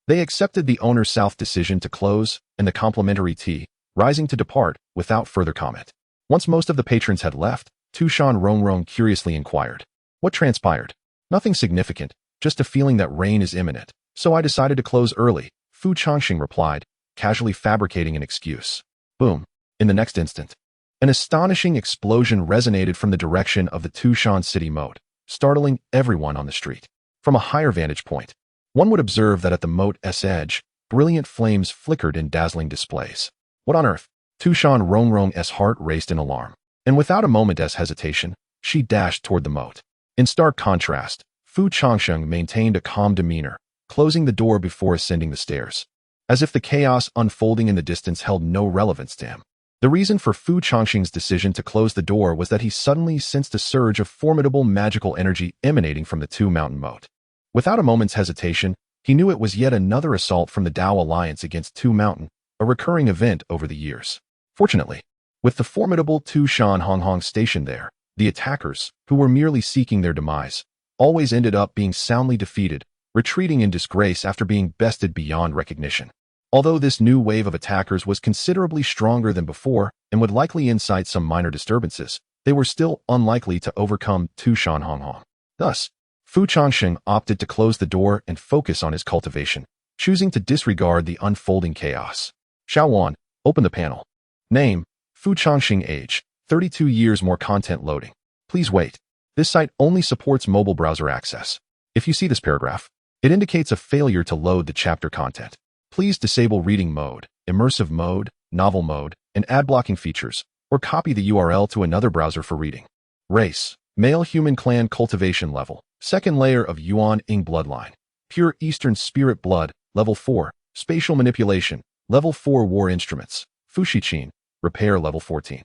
they accepted the owner's South decision to close and the complimentary tea, rising to depart without further comment. Once most of the patrons had left, Tu Shan Rongrong curiously inquired, "What transpired?" "Nothing significant, just a feeling that rain is imminent, so I decided to close early," Fu Changsheng replied, casually fabricating an excuse. Boom. In the next instant, an astonishing explosion resonated from the direction of the Tu Shan city moat, startling everyone on the street. From a higher vantage point, one would observe that at the moat's edge, brilliant flames flickered in dazzling displays. What on earth? Tu Shan Rongrong's heart raced in alarm, and without a moment's hesitation, she dashed toward the moat. In stark contrast, Fu Changsheng maintained a calm demeanor, closing the door before ascending the stairs, as if the chaos unfolding in the distance held no relevance to him. The reason for Fu Changsheng's decision to close the door was that he suddenly sensed a surge of formidable magical energy emanating from the Tu Mountain moat. Without a moment's hesitation, he knew it was yet another assault from the Tao Alliance against Tu Mountain, a recurring event over the years. Fortunately, with the formidable Tu Shan Rongrong stationed there, the attackers, who were merely seeking their demise, always ended up being soundly defeated, retreating in disgrace after being bested beyond recognition. Although this new wave of attackers was considerably stronger than before and would likely incite some minor disturbances, they were still unlikely to overcome Tu Shan Rongrong. Thus, Fu Changsheng opted to close the door and focus on his cultivation, choosing to disregard the unfolding chaos. Xiaowan, open the panel. Name, Fu Changsheng. Age, 32 years. More content loading. Please wait. This site only supports mobile browser access. If you see this paragraph, it indicates a failure to load the chapter content. Please disable reading mode, immersive mode, novel mode, and ad blocking features, or copy the URL to another browser for reading. Race, male human clan cultivation level, second layer of Yuan Ing bloodline, pure Eastern spirit blood, level 4, spatial manipulation, level 4 war instruments, Fushichin, repair level 14.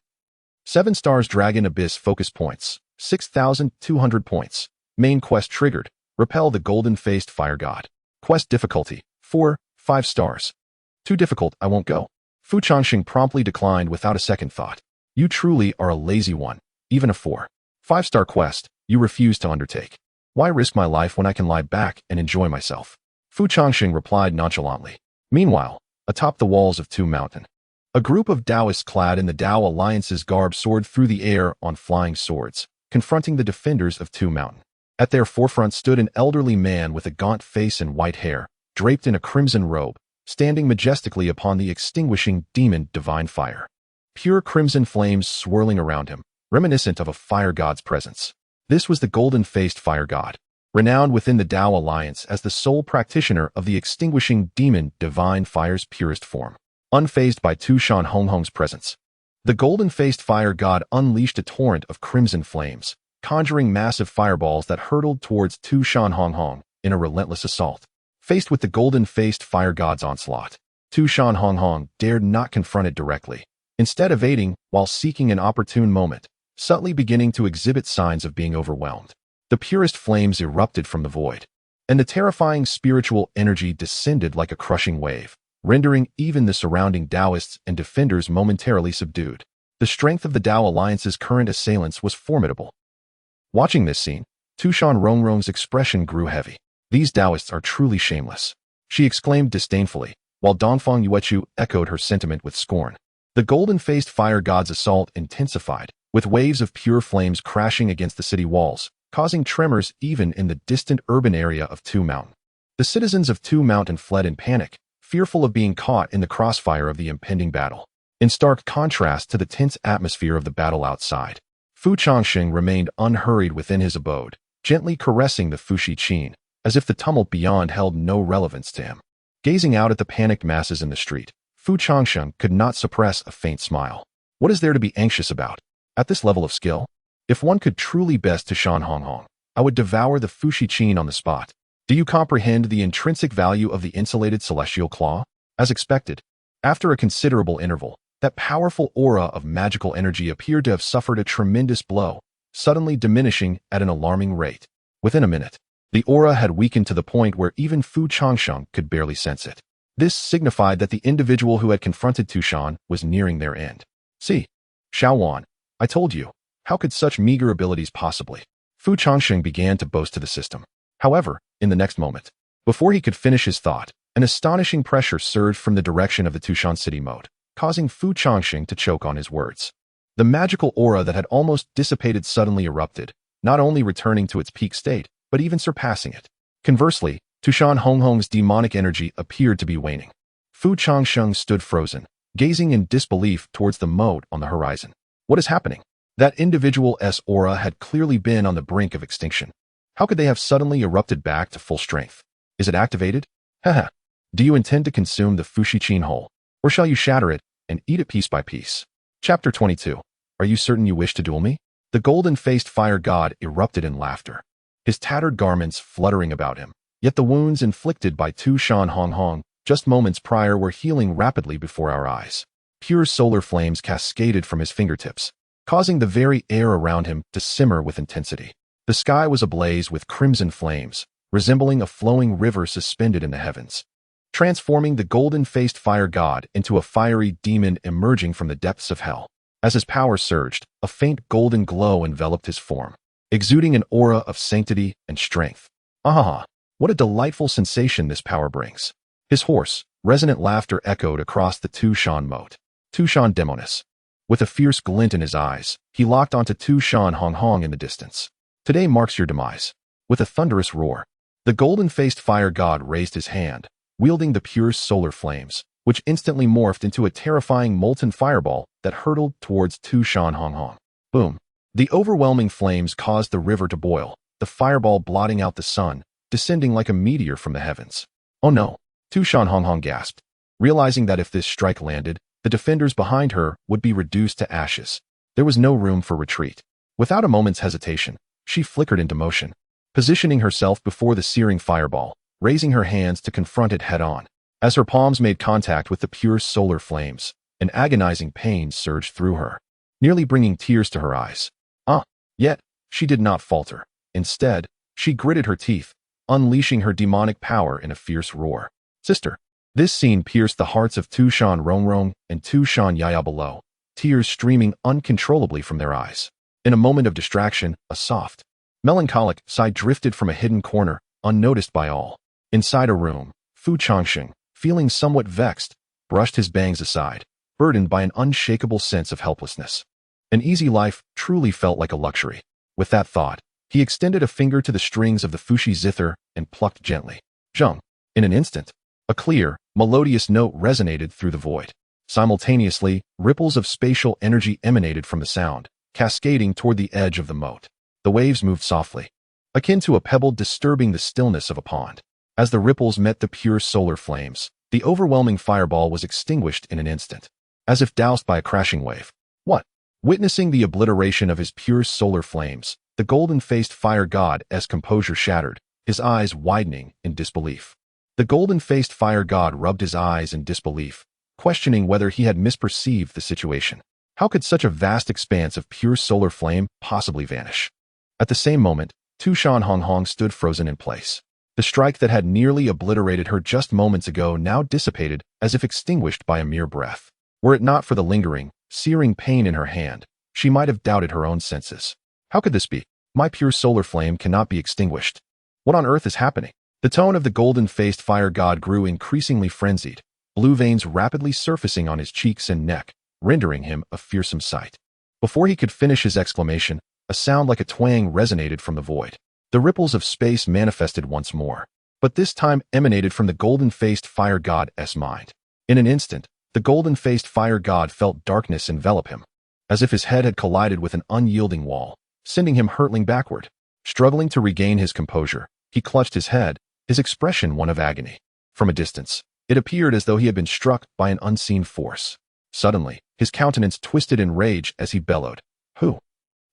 7 stars Dragon Abyss focus points, 6,200 points. Main quest triggered, repel the golden-faced fire god. Quest difficulty, 4, 5 stars. Too difficult, I won't go. Fu Changsheng promptly declined without a second thought. You truly are a lazy one, even a 4, 5-star quest, you refuse to undertake. Why risk my life when I can lie back and enjoy myself? Fu Changsheng replied nonchalantly. Meanwhile, atop the walls of Tu Mountain, a group of Taoists clad in the Tao Alliance's garb soared through the air on flying swords, confronting the defenders of Tu Mountain. At their forefront stood an elderly man with a gaunt face and white hair, draped in a crimson robe, standing majestically upon the extinguishing demon divine fire. Pure crimson flames swirling around him, reminiscent of a fire god's presence. This was the golden-faced fire god, renowned within the Tao Alliance as the sole practitioner of the extinguishing demon divine fire's purest form. Unfazed by Tu Shan Rongrong's presence, the golden-faced fire god unleashed a torrent of crimson flames, conjuring massive fireballs that hurtled towards Tu Shan Rongrong in a relentless assault. Faced with the golden-faced fire god's onslaught, Tu Shan Rongrong dared not confront it directly, instead evading while seeking an opportune moment, subtly beginning to exhibit signs of being overwhelmed. The purest flames erupted from the void, and the terrifying spiritual energy descended like a crushing wave, rendering even the surrounding Taoists and defenders momentarily subdued. The strength of the Tao Alliance's current assailants was formidable. Watching this scene, Tu Shan Rongrong's expression grew heavy. These Taoists are truly shameless, she exclaimed disdainfully, while Dongfang Yuechu echoed her sentiment with scorn. The golden-faced fire god's assault intensified, with waves of pure flames crashing against the city walls, causing tremors even in the distant urban area of Tu Mountain. The citizens of Tu Mountain fled in panic, fearful of being caught in the crossfire of the impending battle. In stark contrast to the tense atmosphere of the battle outside, Fu Changsheng remained unhurried within his abode, gently caressing the Fushi Qin, as if the tumult beyond held no relevance to him. Gazing out at the panicked masses in the street, Fu Changsheng could not suppress a faint smile. What is there to be anxious about? At this level of skill? If one could truly best Tu Shan Rongrong, I would devour the Fushi Qin on the spot. Do you comprehend the intrinsic value of the insulated celestial claw? As expected, after a considerable interval, that powerful aura of magical energy appeared to have suffered a tremendous blow, suddenly diminishing at an alarming rate. Within a minute, the aura had weakened to the point where even Fu Changsheng could barely sense it. This signified that the individual who had confronted Tu Shan was nearing their end. See, Xiao Wan, I told you, how could such meager abilities possibly? Fu Changsheng began to boast to the system. However, in the next moment, before he could finish his thought, an astonishing pressure surged from the direction of the Tu Shan city moat, causing Fu Changsheng to choke on his words. The magical aura that had almost dissipated suddenly erupted, not only returning to its peak state, but even surpassing it. Conversely, Tu Shan Rongrong's demonic energy appeared to be waning. Fu Changsheng stood frozen, gazing in disbelief towards the moat on the horizon. What is happening? That individual's aura had clearly been on the brink of extinction. How could they have suddenly erupted back to full strength? Is it activated? Haha. Do you intend to consume the Fushi Qin whole, or shall you shatter it and eat it piece by piece? Chapter 22. Are you certain you wish to duel me? The golden-faced fire god erupted in laughter, his tattered garments fluttering about him. Yet the wounds inflicted by Tu Shan Rongrong just moments prior were healing rapidly before our eyes. Pure solar flames cascaded from his fingertips, causing the very air around him to simmer with intensity. The sky was ablaze with crimson flames, resembling a flowing river suspended in the heavens, transforming the golden-faced fire god into a fiery demon emerging from the depths of hell. As his power surged, a faint golden glow enveloped his form, exuding an aura of sanctity and strength. Ahaha, what a delightful sensation this power brings. His hoarse, resonant laughter echoed across the Tu Shan moat. Tu Shan Demonis. With a fierce glint in his eyes, he locked onto Tu Shan Rongrong in the distance. Today marks your demise. With a thunderous roar, the golden-faced fire god raised his hand, wielding the pure solar flames, which instantly morphed into a terrifying molten fireball that hurtled towards Tu Shan Rongrong. Boom. The overwhelming flames caused the river to boil, the fireball blotting out the sun, descending like a meteor from the heavens. Oh no, Tu Shan Rongrong gasped, realizing that if this strike landed, the defenders behind her would be reduced to ashes. There was no room for retreat. Without a moment's hesitation, she flickered into motion, positioning herself before the searing fireball, raising her hands to confront it head-on. As her palms made contact with the pure solar flames, an agonizing pain surged through her, nearly bringing tears to her eyes. Yet, she did not falter. Instead, she gritted her teeth, unleashing her demonic power in a fierce roar. Sister. This scene pierced the hearts of Tu Shan Rongrong and Tu Shan Yaya below, tears streaming uncontrollably from their eyes. In a moment of distraction, a soft, melancholic sigh drifted from a hidden corner, unnoticed by all. Inside a room, Fu Changsheng, feeling somewhat vexed, brushed his bangs aside, burdened by an unshakable sense of helplessness. An easy life truly felt like a luxury. With that thought, he extended a finger to the strings of the Fushi zither and plucked gently. Zheng. In an instant, a clear, melodious note resonated through the void. Simultaneously, ripples of spatial energy emanated from the sound, cascading toward the edge of the moat. The waves moved softly, akin to a pebble disturbing the stillness of a pond. As the ripples met the pure solar flames, the overwhelming fireball was extinguished in an instant, as if doused by a crashing wave. What? Witnessing the obliteration of his pure solar flames, the golden-faced fire god's composure shattered, his eyes widening in disbelief. The golden-faced fire god rubbed his eyes in disbelief, questioning whether he had misperceived the situation. How could such a vast expanse of pure solar flame possibly vanish? At the same moment, Tu Shan Rongrong stood frozen in place. The strike that had nearly obliterated her just moments ago now dissipated as if extinguished by a mere breath. Were it not for the lingering, searing pain in her hand, she might have doubted her own senses. How could this be? My pure solar flame cannot be extinguished. What on earth is happening? The tone of the golden-faced fire god grew increasingly frenzied, blue veins rapidly surfacing on his cheeks and neck, rendering him a fearsome sight. Before he could finish his exclamation, a sound like a twang resonated from the void. The ripples of space manifested once more, but this time emanated from the golden-faced fire god's mind. In an instant, the golden-faced fire god felt darkness envelop him, as if his head had collided with an unyielding wall, sending him hurtling backward. Struggling to regain his composure, he clutched his head, his expression one of agony. From a distance, it appeared as though he had been struck by an unseen force. Suddenly, his countenance twisted in rage as he bellowed, "Who?"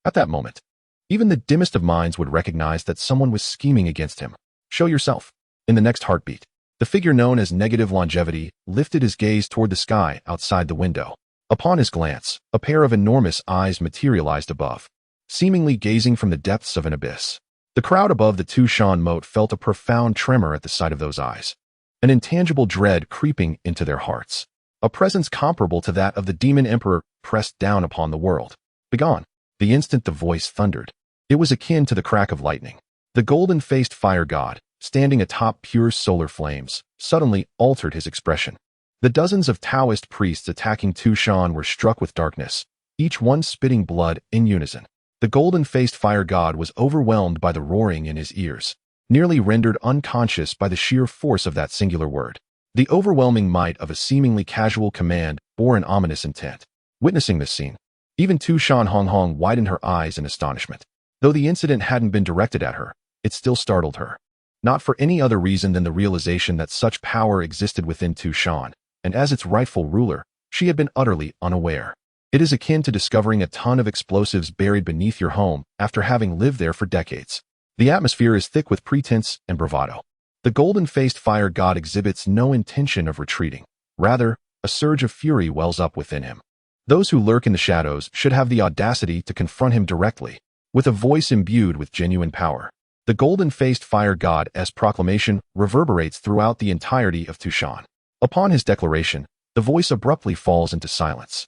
At that moment, even the dimmest of minds would recognize that someone was scheming against him. "Show yourself." In the next heartbeat, the figure known as Negative Longevity lifted his gaze toward the sky outside the window. Upon his glance, a pair of enormous eyes materialized above, seemingly gazing from the depths of an abyss. The crowd above the Tu Shan moat felt a profound tremor at the sight of those eyes, an intangible dread creeping into their hearts. A presence comparable to that of the demon emperor pressed down upon the world. "Begone." The instant the voice thundered, it was akin to the crack of lightning. The golden-faced fire god, standing atop pure solar flames, suddenly altered his expression. The dozens of Taoist priests attacking Tu Shan were struck with darkness, each one spitting blood in unison. The golden-faced fire god was overwhelmed by the roaring in his ears, nearly rendered unconscious by the sheer force of that singular word. The overwhelming might of a seemingly casual command bore an ominous intent. Witnessing this scene, even Tu Shan Rongrong widened her eyes in astonishment. Though the incident hadn't been directed at her, it still startled her. Not for any other reason than the realization that such power existed within Tu Shan, and as its rightful ruler, she had been utterly unaware. It is akin to discovering a ton of explosives buried beneath your home after having lived there for decades. The atmosphere is thick with pretense and bravado. The golden-faced fire god exhibits no intention of retreating. Rather, a surge of fury wells up within him. Those who lurk in the shadows should have the audacity to confront him directly, with a voice imbued with genuine power. The golden-faced fire god's proclamation reverberates throughout the entirety of Tu Shan. Upon his declaration, the voice abruptly falls into silence.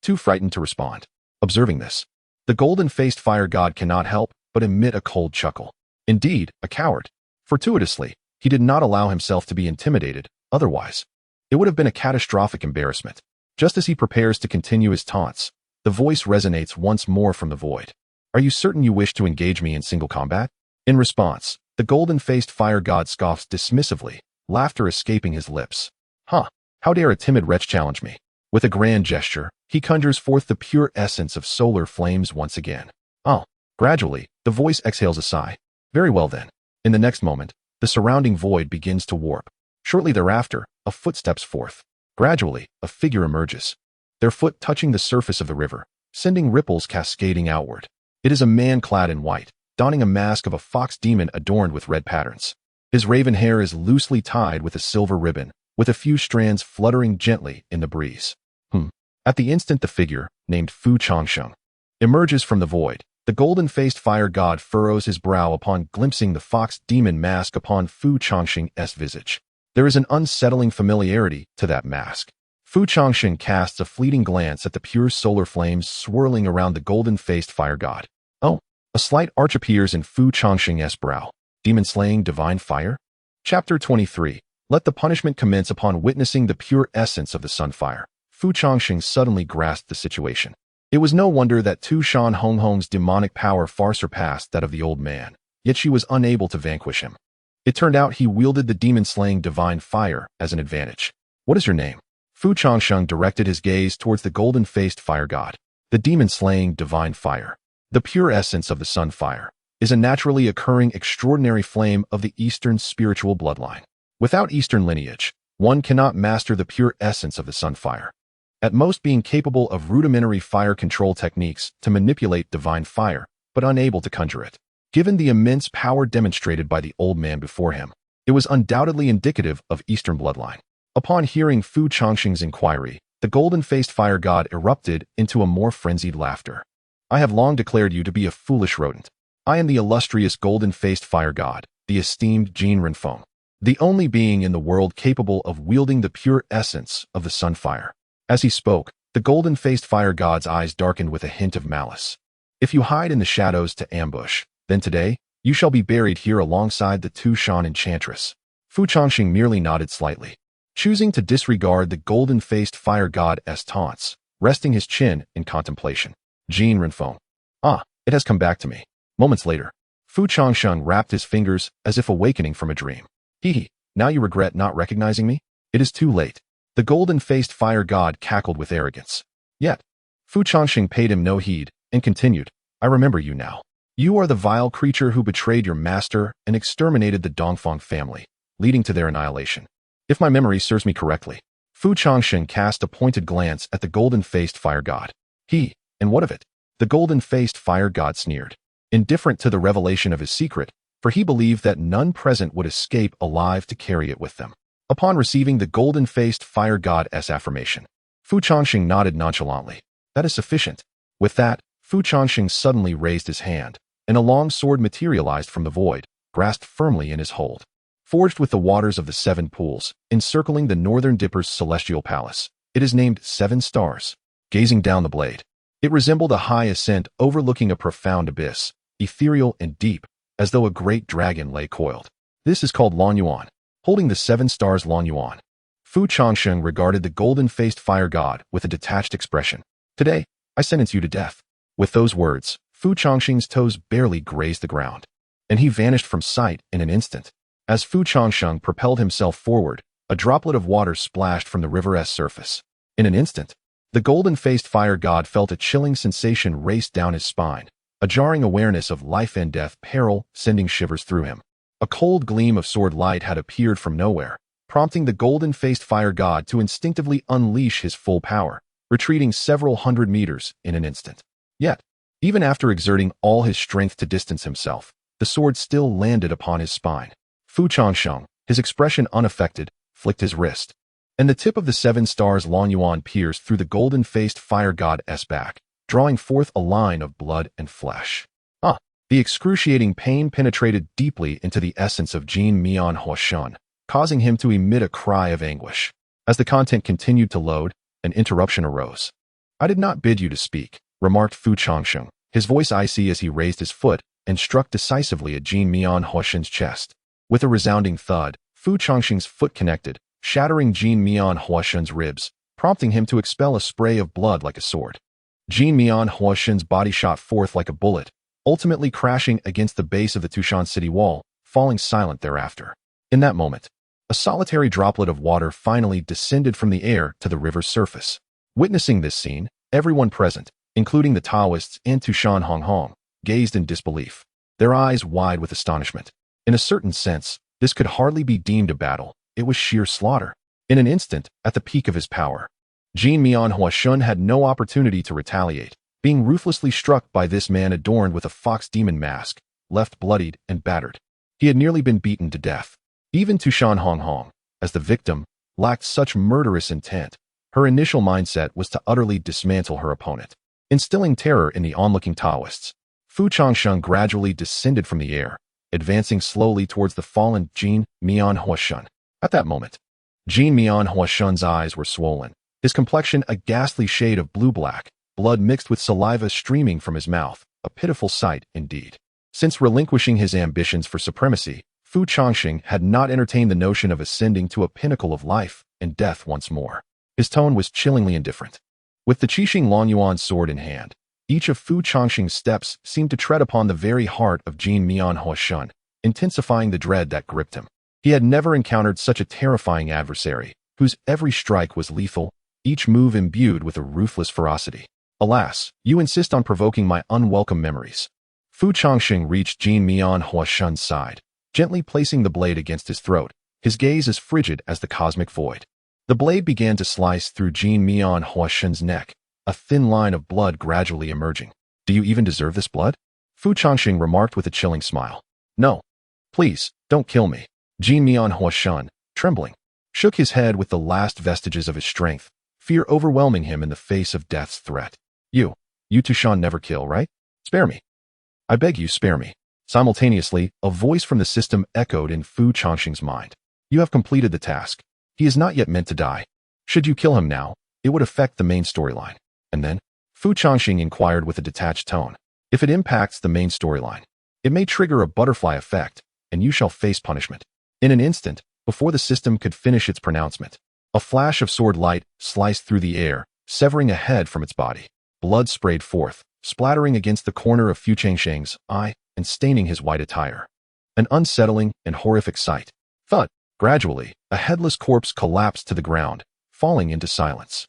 Too frightened to respond. Observing this, the golden-faced fire god cannot help but emit a cold chuckle. Indeed, a coward. Fortuitously, he did not allow himself to be intimidated, otherwise, it would have been a catastrophic embarrassment. Just as he prepares to continue his taunts, the voice resonates once more from the void. "Are you certain you wish to engage me in single combat?" In response, the golden-faced fire god scoffs dismissively, laughter escaping his lips. How dare a timid wretch challenge me?" With a grand gesture, he conjures forth the pure essence of solar flames once again. Gradually, the voice exhales a sigh. "Very well then." In the next moment, the surrounding void begins to warp. Shortly thereafter, a foot steps forth. Gradually, a figure emerges, their foot touching the surface of the river, sending ripples cascading outward. It is a man clad in white, donning a mask of a fox demon adorned with red patterns. His raven hair is loosely tied with a silver ribbon, with a few strands fluttering gently in the breeze. At the instant the figure, named Fu Changsheng, emerges from the void, the golden-faced fire god furrows his brow upon glimpsing the fox demon mask upon Fu Changsheng's visage. There is an unsettling familiarity to that mask. Fu Changsheng casts a fleeting glance at the pure solar flames swirling around the golden-faced fire god. A slight arch appears in Fu Changsheng's brow. Demon-slaying divine fire? Chapter 23. Let the punishment commence upon witnessing the pure essence of the sunfire. Fu Changsheng suddenly grasped the situation. It was no wonder that Tu Shan Rongrong's demonic power far surpassed that of the old man, yet she was unable to vanquish him. It turned out he wielded the demon-slaying divine fire as an advantage. "What is your name?" Fu Changsheng directed his gaze towards the golden-faced fire god. The demon-slaying divine fire, the pure essence of the sunfire, is a naturally occurring extraordinary flame of the Eastern spiritual bloodline. Without Eastern lineage, one cannot master the pure essence of the sunfire, at most being capable of rudimentary fire control techniques to manipulate divine fire, but unable to conjure it. Given the immense power demonstrated by the old man before him, it was undoubtedly indicative of Eastern bloodline. Upon hearing Fu Changsheng's inquiry, the golden-faced fire god erupted into a more frenzied laughter. "I have long declared you to be a foolish rodent. I am the illustrious golden-faced fire god, the esteemed Jin Renfeng, the only being in the world capable of wielding the pure essence of the sunfire." As he spoke, the golden-faced fire god's eyes darkened with a hint of malice. If you hide in the shadows to ambush, then today, you shall be buried here alongside the Tu Shan Enchantress. Fu Changsheng merely nodded slightly, choosing to disregard the golden-faced fire god's taunts, resting his chin in contemplation. Jin Renfeng. Ah, it has come back to me. Moments later, Fu Changsheng rapped his fingers as if awakening from a dream. Hee, now you regret not recognizing me? It is too late. The golden-faced fire god cackled with arrogance. Yet, Fu Changsheng paid him no heed and continued, I remember you now. You are the vile creature who betrayed your master and exterminated the Dongfang family, leading to their annihilation. If my memory serves me correctly, Fu Changsheng cast a pointed glance at the golden-faced fire god. And what of it? The golden-faced fire god sneered, indifferent to the revelation of his secret, for he believed that none present would escape alive to carry it with them. Upon receiving the golden-faced fire god's affirmation, Fu Changsheng nodded nonchalantly. That is sufficient. With that, Fu Changsheng suddenly raised his hand, and a long sword materialized from the void, grasped firmly in his hold. Forged with the waters of the 7 pools, encircling the Northern Dipper's celestial palace, it is named 7 Stars. Gazing down the blade, it resembled a high ascent overlooking a profound abyss, ethereal and deep, as though a great dragon lay coiled. This is called Lan Yuan. Holding the 7 stars Lan Yuan, Fu Changsheng regarded the golden-faced fire god with a detached expression. Today, I sentence you to death. With those words, Fu Changsheng's toes barely grazed the ground, and he vanished from sight in an instant. As Fu Changsheng propelled himself forward, a droplet of water splashed from the river's surface. In an instant, the golden-faced fire god felt a chilling sensation race down his spine, a jarring awareness of life and death peril sending shivers through him. A cold gleam of sword light had appeared from nowhere, prompting the golden-faced fire god to instinctively unleash his full power, retreating several hundred meters in an instant. Yet, even after exerting all his strength to distance himself, the sword still landed upon his spine. Fu Changsheng, his expression unaffected, flicked his wrist, and the tip of the 7 stars Lan Yuan pierced through the golden-faced fire god's back, drawing forth a line of blood and flesh. The excruciating pain penetrated deeply into the essence of Jin Mian Huashan, causing him to emit a cry of anguish. As the content continued to load, an interruption arose. I did not bid you to speak, remarked Fu Changsheng, his voice icy as he raised his foot and struck decisively at Jin Mian Huashan's chest. With a resounding thud, Fu Changsheng's foot connected, shattering Jin Mian Huashan's ribs, prompting him to expel a spray of blood like a sword. Jin Mian Huashan's body shot forth like a bullet, ultimately crashing against the base of the Tu Shan city wall, falling silent thereafter. In that moment, a solitary droplet of water finally descended from the air to the river's surface. Witnessing this scene, everyone present, including the Taoists and Tu Shan Rongrong, gazed in disbelief, their eyes wide with astonishment. In a certain sense, this could hardly be deemed a battle, it was sheer slaughter. In an instant, at the peak of his power, Jin Mian Huashan had no opportunity to retaliate, being ruthlessly struck by this man adorned with a fox demon mask, left bloodied and battered. He had nearly been beaten to death. Even Tu Shan Rongrong, as the victim, lacked such murderous intent. Her initial mindset was to utterly dismantle her opponent. Instilling terror in the onlooking Taoists, Fu Changsheng gradually descended from the air, advancing slowly towards the fallen Jin Mian Huashan. At that moment, Jin Mian Huashan's eyes were swollen, his complexion a ghastly shade of blue-black, blood mixed with saliva streaming from his mouth, a pitiful sight indeed. Since relinquishing his ambitions for supremacy, Fu Changsheng had not entertained the notion of ascending to a pinnacle of life and death once more. His tone was chillingly indifferent. With the Changsheng Lan Yuan sword in hand, each of Fu Changsheng's steps seemed to tread upon the very heart of Jin Mian Huashan, intensifying the dread that gripped him. He had never encountered such a terrifying adversary, whose every strike was lethal, each move imbued with a ruthless ferocity. Alas, you insist on provoking my unwelcome memories. Fu Changsheng reached Jin Mian Huashan's side, gently placing the blade against his throat, his gaze as frigid as the cosmic void. The blade began to slice through Jin Mian Huashan's neck, a thin line of blood gradually emerging. Do you even deserve this blood? Fu Changsheng remarked with a chilling smile. No. Please, don't kill me. Jin Mian Huashan, trembling, shook his head with the last vestiges of his strength, fear overwhelming him in the face of death's threat. You Tu Shan never kill, right? Spare me. I beg you, spare me. Simultaneously, a voice from the system echoed in Fu Changsheng's mind. You have completed the task. He is not yet meant to die. Should you kill him now, it would affect the main storyline. And then, Fu Changsheng inquired with a detached tone. If it impacts the main storyline, it may trigger a butterfly effect, and you shall face punishment. In an instant, before the system could finish its pronouncement, a flash of sword light sliced through the air, severing a head from its body. Blood sprayed forth, splattering against the corner of Changsheng's eye and staining his white attire. An unsettling and horrific sight. Thud. Gradually, a headless corpse collapsed to the ground, falling into silence.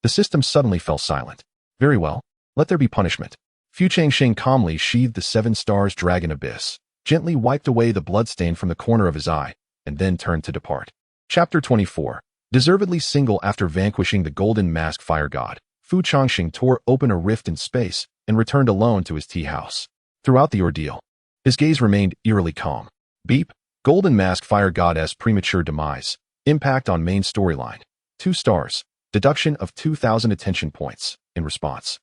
The system suddenly fell silent. Very well, let there be punishment. Changsheng calmly sheathed the 7 stars dragon abyss, gently wiped away the bloodstain from the corner of his eye, and then turned to depart. Chapter 24. Deservedly single after vanquishing the golden mask fire god, Changsheng tore open a rift in space and returned alone to his tea house. Throughout the ordeal, his gaze remained eerily calm. Beep. Golden mask fire goddess premature demise. Impact on main storyline. 2 stars. Deduction of 2,000 attention points. In response,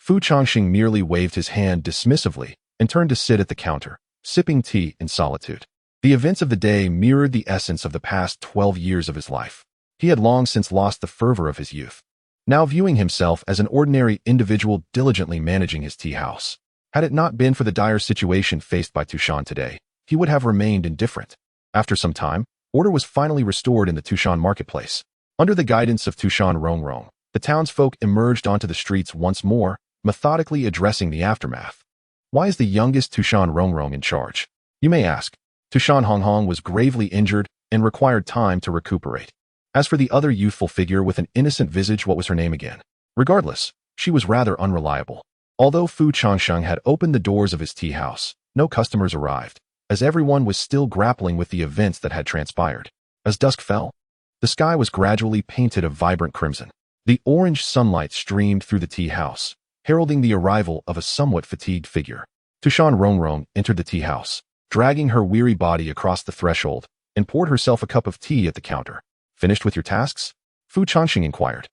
Changsheng merely waved his hand dismissively and turned to sit at the counter, sipping tea in solitude. The events of the day mirrored the essence of the past 12 years of his life. He had long since lost the fervor of his youth, now viewing himself as an ordinary individual diligently managing his tea house. Had it not been for the dire situation faced by Tu Shan today, he would have remained indifferent. After some time, order was finally restored in the Tu Shan marketplace. Under the guidance of Tu Shan Rongrong, the townsfolk emerged onto the streets once more, methodically addressing the aftermath. Why is the youngest Tu Shan Rongrong in charge? You may ask. Tu Shan Rongrong was gravely injured and required time to recuperate. As for the other youthful figure with an innocent visage, what was her name again? Regardless, she was rather unreliable. Although Changsheng had opened the doors of his tea house, no customers arrived, as everyone was still grappling with the events that had transpired. As dusk fell, the sky was gradually painted a vibrant crimson. The orange sunlight streamed through the tea house, heralding the arrival of a somewhat fatigued figure. Tu Shan Rongrong entered the tea house, dragging her weary body across the threshold, and poured herself a cup of tea at the counter. Finished with your tasks? Changsheng inquired.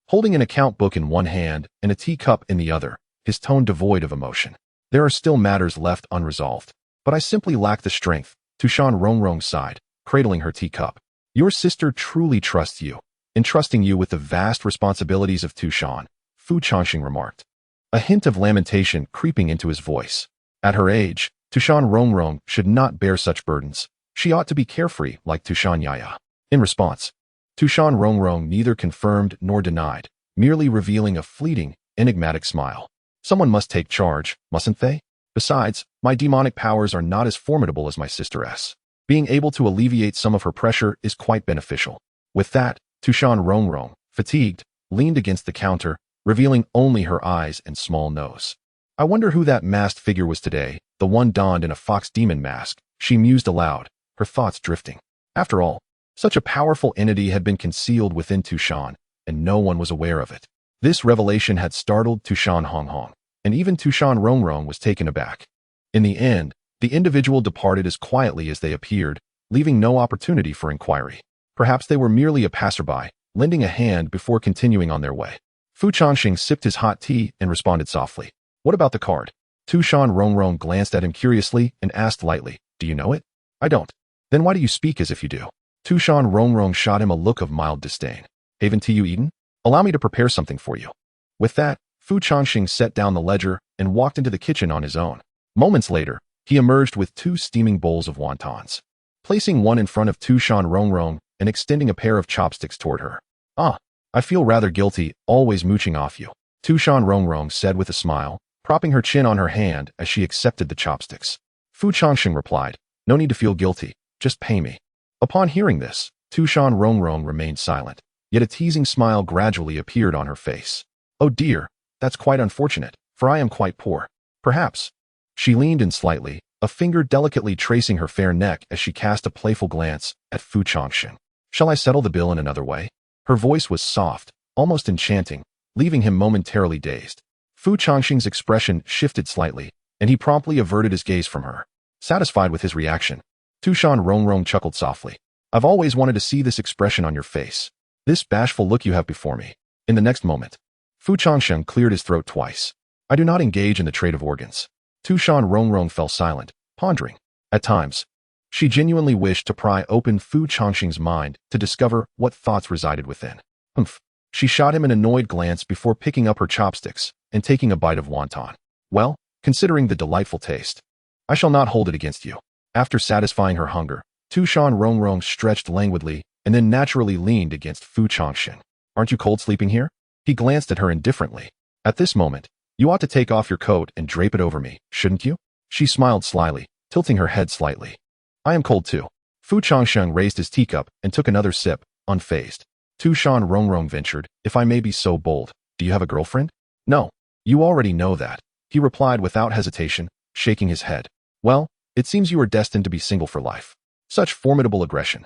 Holding an account book in one hand and a teacup in the other, his tone devoid of emotion. There are still matters left unresolved, but I simply lack the strength, Tu Shan Rongrong sighed, cradling her teacup. Your sister truly trusts you, entrusting you with the vast responsibilities of Tu Shan, Changsheng remarked, a hint of lamentation creeping into his voice. At her age, Tu Shan Rongrong should not bear such burdens. She ought to be carefree like Tu Shan Yaya. In response, Tu Shan Rongrong neither confirmed nor denied, merely revealing a fleeting, enigmatic smile. Someone must take charge, mustn't they? Besides, my demonic powers are not as formidable as my sister's. Being able to alleviate some of her pressure is quite beneficial. With that, Tu Shan Rongrong, fatigued, leaned against the counter, revealing only her eyes and small nose. I wonder who that masked figure was today, the one donned in a fox demon mask, she mused aloud, her thoughts drifting. After all, such a powerful entity had been concealed within Tu Shan, and no one was aware of it. This revelation had startled Tu Shan Rongrong, and even Tu Shan Rongrong was taken aback. In the end, the individual departed as quietly as they appeared, leaving no opportunity for inquiry. Perhaps they were merely a passerby, lending a hand before continuing on their way. Changsheng sipped his hot tea and responded softly. What about the card? Tu Shan Rongrong glanced at him curiously and asked lightly, do you know it? I don't. Then why do you speak as if you do? Tu Shan Rongrong shot him a look of mild disdain. Haven't you eaten? Allow me to prepare something for you. With that, Changsheng set down the ledger and walked into the kitchen on his own. Moments later, he emerged with 2 steaming bowls of wontons, placing one in front of Tu Shan Rongrong and extending a pair of chopsticks toward her. Ah, I feel rather guilty, always mooching off you, Tu Shan Rongrong said with a smile, propping her chin on her hand as she accepted the chopsticks. Changsheng replied, no need to feel guilty, just pay me. Upon hearing this, Tu Shan Rongrong remained silent, yet a teasing smile gradually appeared on her face. Oh dear, that's quite unfortunate, for I am quite poor. Perhaps. She leaned in slightly, a finger delicately tracing her fair neck as she cast a playful glance at Changsheng. Shall I settle the bill in another way? Her voice was soft, almost enchanting, leaving him momentarily dazed. Changsheng's expression shifted slightly, and he promptly averted his gaze from her. Satisfied with his reaction, Tu Shan Rongrong chuckled softly. I've always wanted to see this expression on your face. This bashful look you have before me. In the next moment, Changsheng cleared his throat twice. I do not engage in the trade of organs. Tu Shan Rongrong fell silent, pondering. At times, she genuinely wished to pry open Changsheng's mind to discover what thoughts resided within. Humph. She shot him an annoyed glance before picking up her chopsticks and taking a bite of wonton. Well, considering the delightful taste. I shall not hold it against you. After satisfying her hunger, Tu Shan Rongrong stretched languidly and then naturally leaned against Fu Changsheng. Aren't you cold sleeping here? He glanced at her indifferently. At this moment, you ought to take off your coat and drape it over me, shouldn't you? She smiled slyly, tilting her head slightly. I am cold too. Fu Changsheng raised his teacup and took another sip, unfazed. Tu Shan Rongrong ventured, if I may be so bold, do you have a girlfriend? No. You already know that, he replied without hesitation, shaking his head. Well, it seems you are destined to be single for life. Such formidable aggression.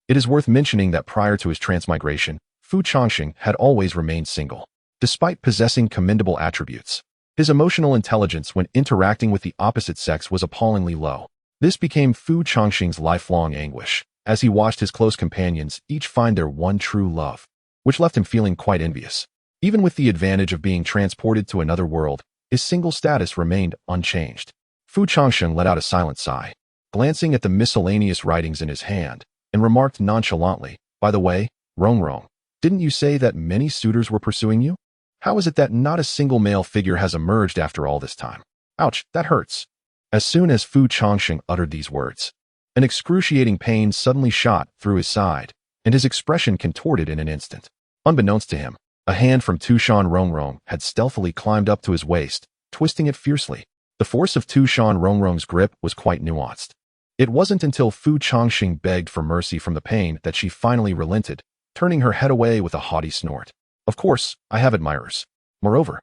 It is worth mentioning that prior to his transmigration, Fu Changsheng had always remained single. Despite possessing commendable attributes, his emotional intelligence when interacting with the opposite sex was appallingly low. This became Fu Changsheng's lifelong anguish, as he watched his close companions each find their one true love, which left him feeling quite envious. Even with the advantage of being transported to another world, his single status remained unchanged. Fu Changsheng let out a silent sigh, glancing at the miscellaneous writings in his hand, and remarked nonchalantly, by the way, Rongrong, didn't you say that many suitors were pursuing you? How is it that not a single male figure has emerged after all this time? Ouch, that hurts. As soon as Fu Changsheng uttered these words, an excruciating pain suddenly shot through his side, and his expression contorted in an instant. Unbeknownst to him, a hand from Tu Shan Rongrong had stealthily climbed up to his waist, twisting it fiercely. The force of Tu Shan Rongrong's grip was quite nuanced. It wasn't until Fu Changsheng begged for mercy from the pain that she finally relented, turning her head away with a haughty snort. Of course, I have admirers. Moreover,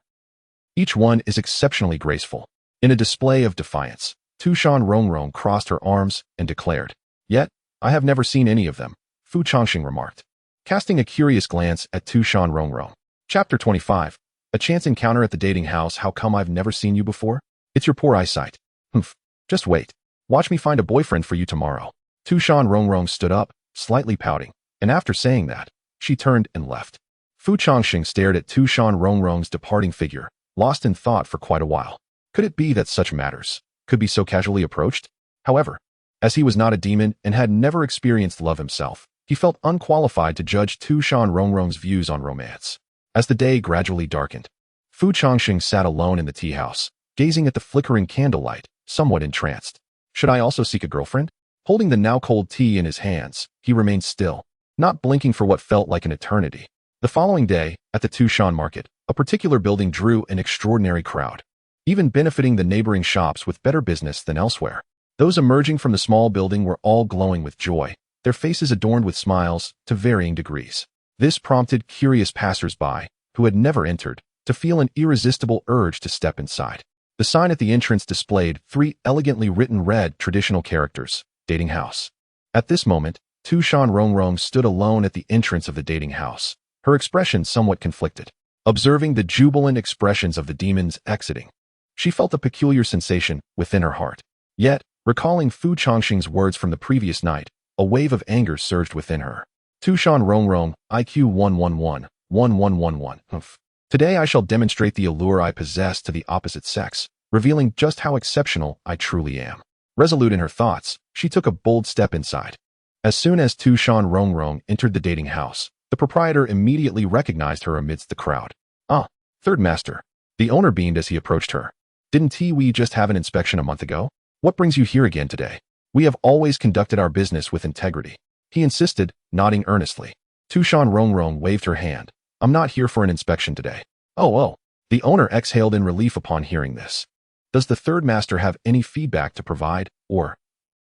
each one is exceptionally graceful. In a display of defiance, Tu Shan Rongrong crossed her arms and declared, Yet, I have never seen any of them, Fu Changsheng remarked, casting a curious glance at Tu Shan Rongrong. Chapter 25. A chance encounter at the dating house. How come I've never seen you before? It's your poor eyesight. Humph. Just wait. Watch me find a boyfriend for you tomorrow. Tu Shan Rongrong stood up, slightly pouting, and after saying that, she turned and left. Fu Changsheng stared at Tu Shan Rongrong's departing figure, lost in thought for quite a while. Could it be that such matters could be so casually approached? However, as he was not a demon and had never experienced love himself, he felt unqualified to judge Tu Shan Rongrong's views on romance. As the day gradually darkened, Fu Changsheng sat alone in the tea house, gazing at the flickering candlelight, somewhat entranced. Should I also seek a girlfriend? Holding the now cold tea in his hands, he remained still, not blinking for what felt like an eternity. The following day, at the Tu Shan market, a particular building drew an extraordinary crowd, even benefiting the neighboring shops with better business than elsewhere. Those emerging from the small building were all glowing with joy, their faces adorned with smiles to varying degrees. This prompted curious passers-by, who had never entered, to feel an irresistible urge to step inside. The sign at the entrance displayed 3 elegantly written red traditional characters, dating house. At this moment, Tu Shan Rongrong stood alone at the entrance of the dating house, her expression somewhat conflicted. Observing the jubilant expressions of the demons exiting, she felt a peculiar sensation within her heart. Yet, recalling Fu Changsheng's words from the previous night, a wave of anger surged within her. Tu Shan Rongrong, IQ 111, 1111. Humph. Today I shall demonstrate the allure I possess to the opposite sex, revealing just how exceptional I truly am. Resolute in her thoughts, she took a bold step inside. As soon as Tu Shan Rongrong entered the dating house, the proprietor immediately recognized her amidst the crowd. Ah, third master. The owner beamed as he approached her. Didn't we just have an inspection a month ago? What brings you here again today? We have always conducted our business with integrity, he insisted, nodding earnestly. Tu Shan Rongrong waved her hand. I'm not here for an inspection today. Oh. The owner exhaled in relief upon hearing this. Does the third master have any feedback to provide, or?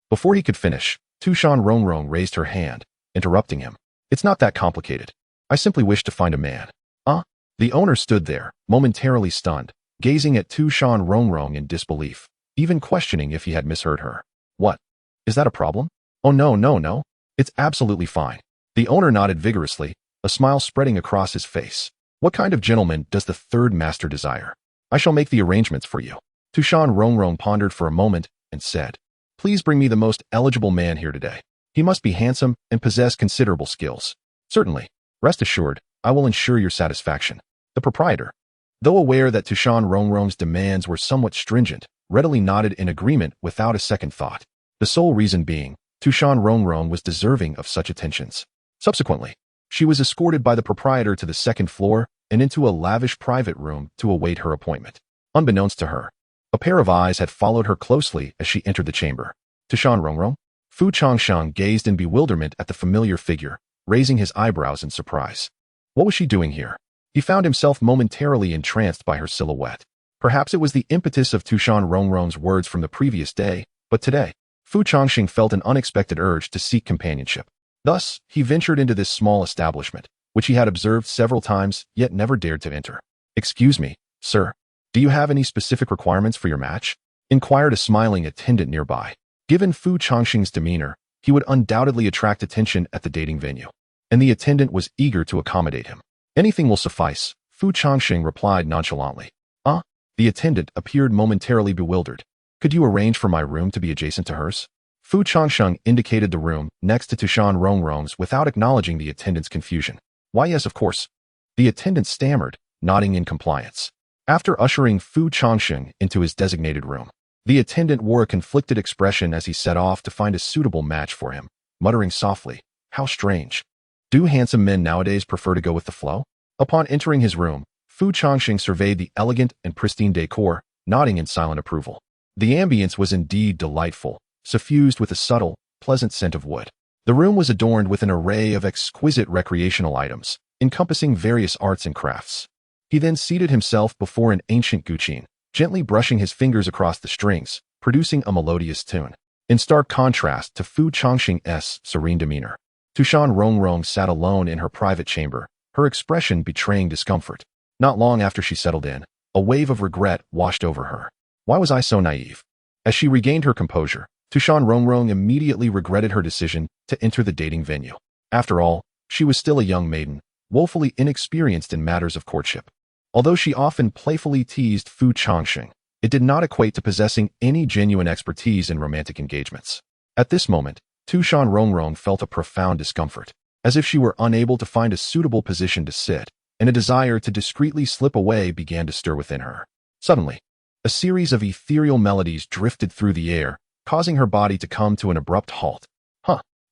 Before he could finish, Tu Shan Rongrong raised her hand, interrupting him. It's not that complicated. I simply wish to find a man. The owner stood there, momentarily stunned, gazing at Tu Shan Rongrong in disbelief, even questioning if he had misheard her. What? Is that a problem? Oh no. It's absolutely fine. The owner nodded vigorously, a smile spreading across his face. What kind of gentleman does the third master desire? I shall make the arrangements for you. Tu Shan Rongrong pondered for a moment and said, Please bring me the most eligible man here today. He must be handsome and possess considerable skills. Certainly. Rest assured, I will ensure your satisfaction. The proprietor, though aware that Tu Shan Rongrong's demands were somewhat stringent, readily nodded in agreement without a second thought. The sole reason being, Tu Shan Rongrong was deserving of such attentions. Subsequently, she was escorted by the proprietor to the second floor and into a lavish private room to await her appointment. Unbeknownst to her, A pair of eyes had followed her closely as she entered the chamber. Tu Shan Rongrong? Fu Changsheng gazed in bewilderment at the familiar figure, raising his eyebrows in surprise. What was she doing here? He found himself momentarily entranced by her silhouette. Perhaps it was the impetus of Tu Shan Rongrong's words from the previous day, but today, Fu Changsheng felt an unexpected urge to seek companionship. Thus, he ventured into this small establishment, which he had observed several times, yet never dared to enter. "Excuse me, sir. Do you have any specific requirements for your match?" inquired a smiling attendant nearby. Given Fu Changsheng's demeanor, he would undoubtedly attract attention at the dating venue, and the attendant was eager to accommodate him. "Anything will suffice," Fu Changsheng replied nonchalantly. The attendant appeared momentarily bewildered. "Could you arrange for my room to be adjacent to hers?" Fu Changsheng indicated the room next to Tu Shan Rongrong's without acknowledging the attendant's confusion. "Why, yes, of course." The attendant stammered, nodding in compliance. After ushering Fu Changsheng into his designated room, the attendant wore a conflicted expression as he set off to find a suitable match for him, muttering softly, "How strange. Do handsome men nowadays prefer to go with the flow?" Upon entering his room, Fu Changsheng surveyed the elegant and pristine decor, nodding in silent approval. The ambience was indeed delightful, suffused with a subtle, pleasant scent of wood. The room was adorned with an array of exquisite recreational items, encompassing various arts and crafts. He then seated himself before an ancient guqin, gently brushing his fingers across the strings, producing a melodious tune. In stark contrast to Fu Changsheng's serene demeanor, Tu Shan Rongrong sat alone in her private chamber, her expression betraying discomfort. Not long after she settled in, a wave of regret washed over her. Why was I so naive? As she regained her composure, Tu Shan Rongrong immediately regretted her decision to enter the dating venue. After all, she was still a young maiden, woefully inexperienced in matters of courtship. Although she often playfully teased Fu Changsheng, it did not equate to possessing any genuine expertise in romantic engagements. At this moment, Tu Shan Rongrong felt a profound discomfort, as if she were unable to find a suitable position to sit, and a desire to discreetly slip away began to stir within her. Suddenly, a series of ethereal melodies drifted through the air, causing her body to come to an abrupt halt.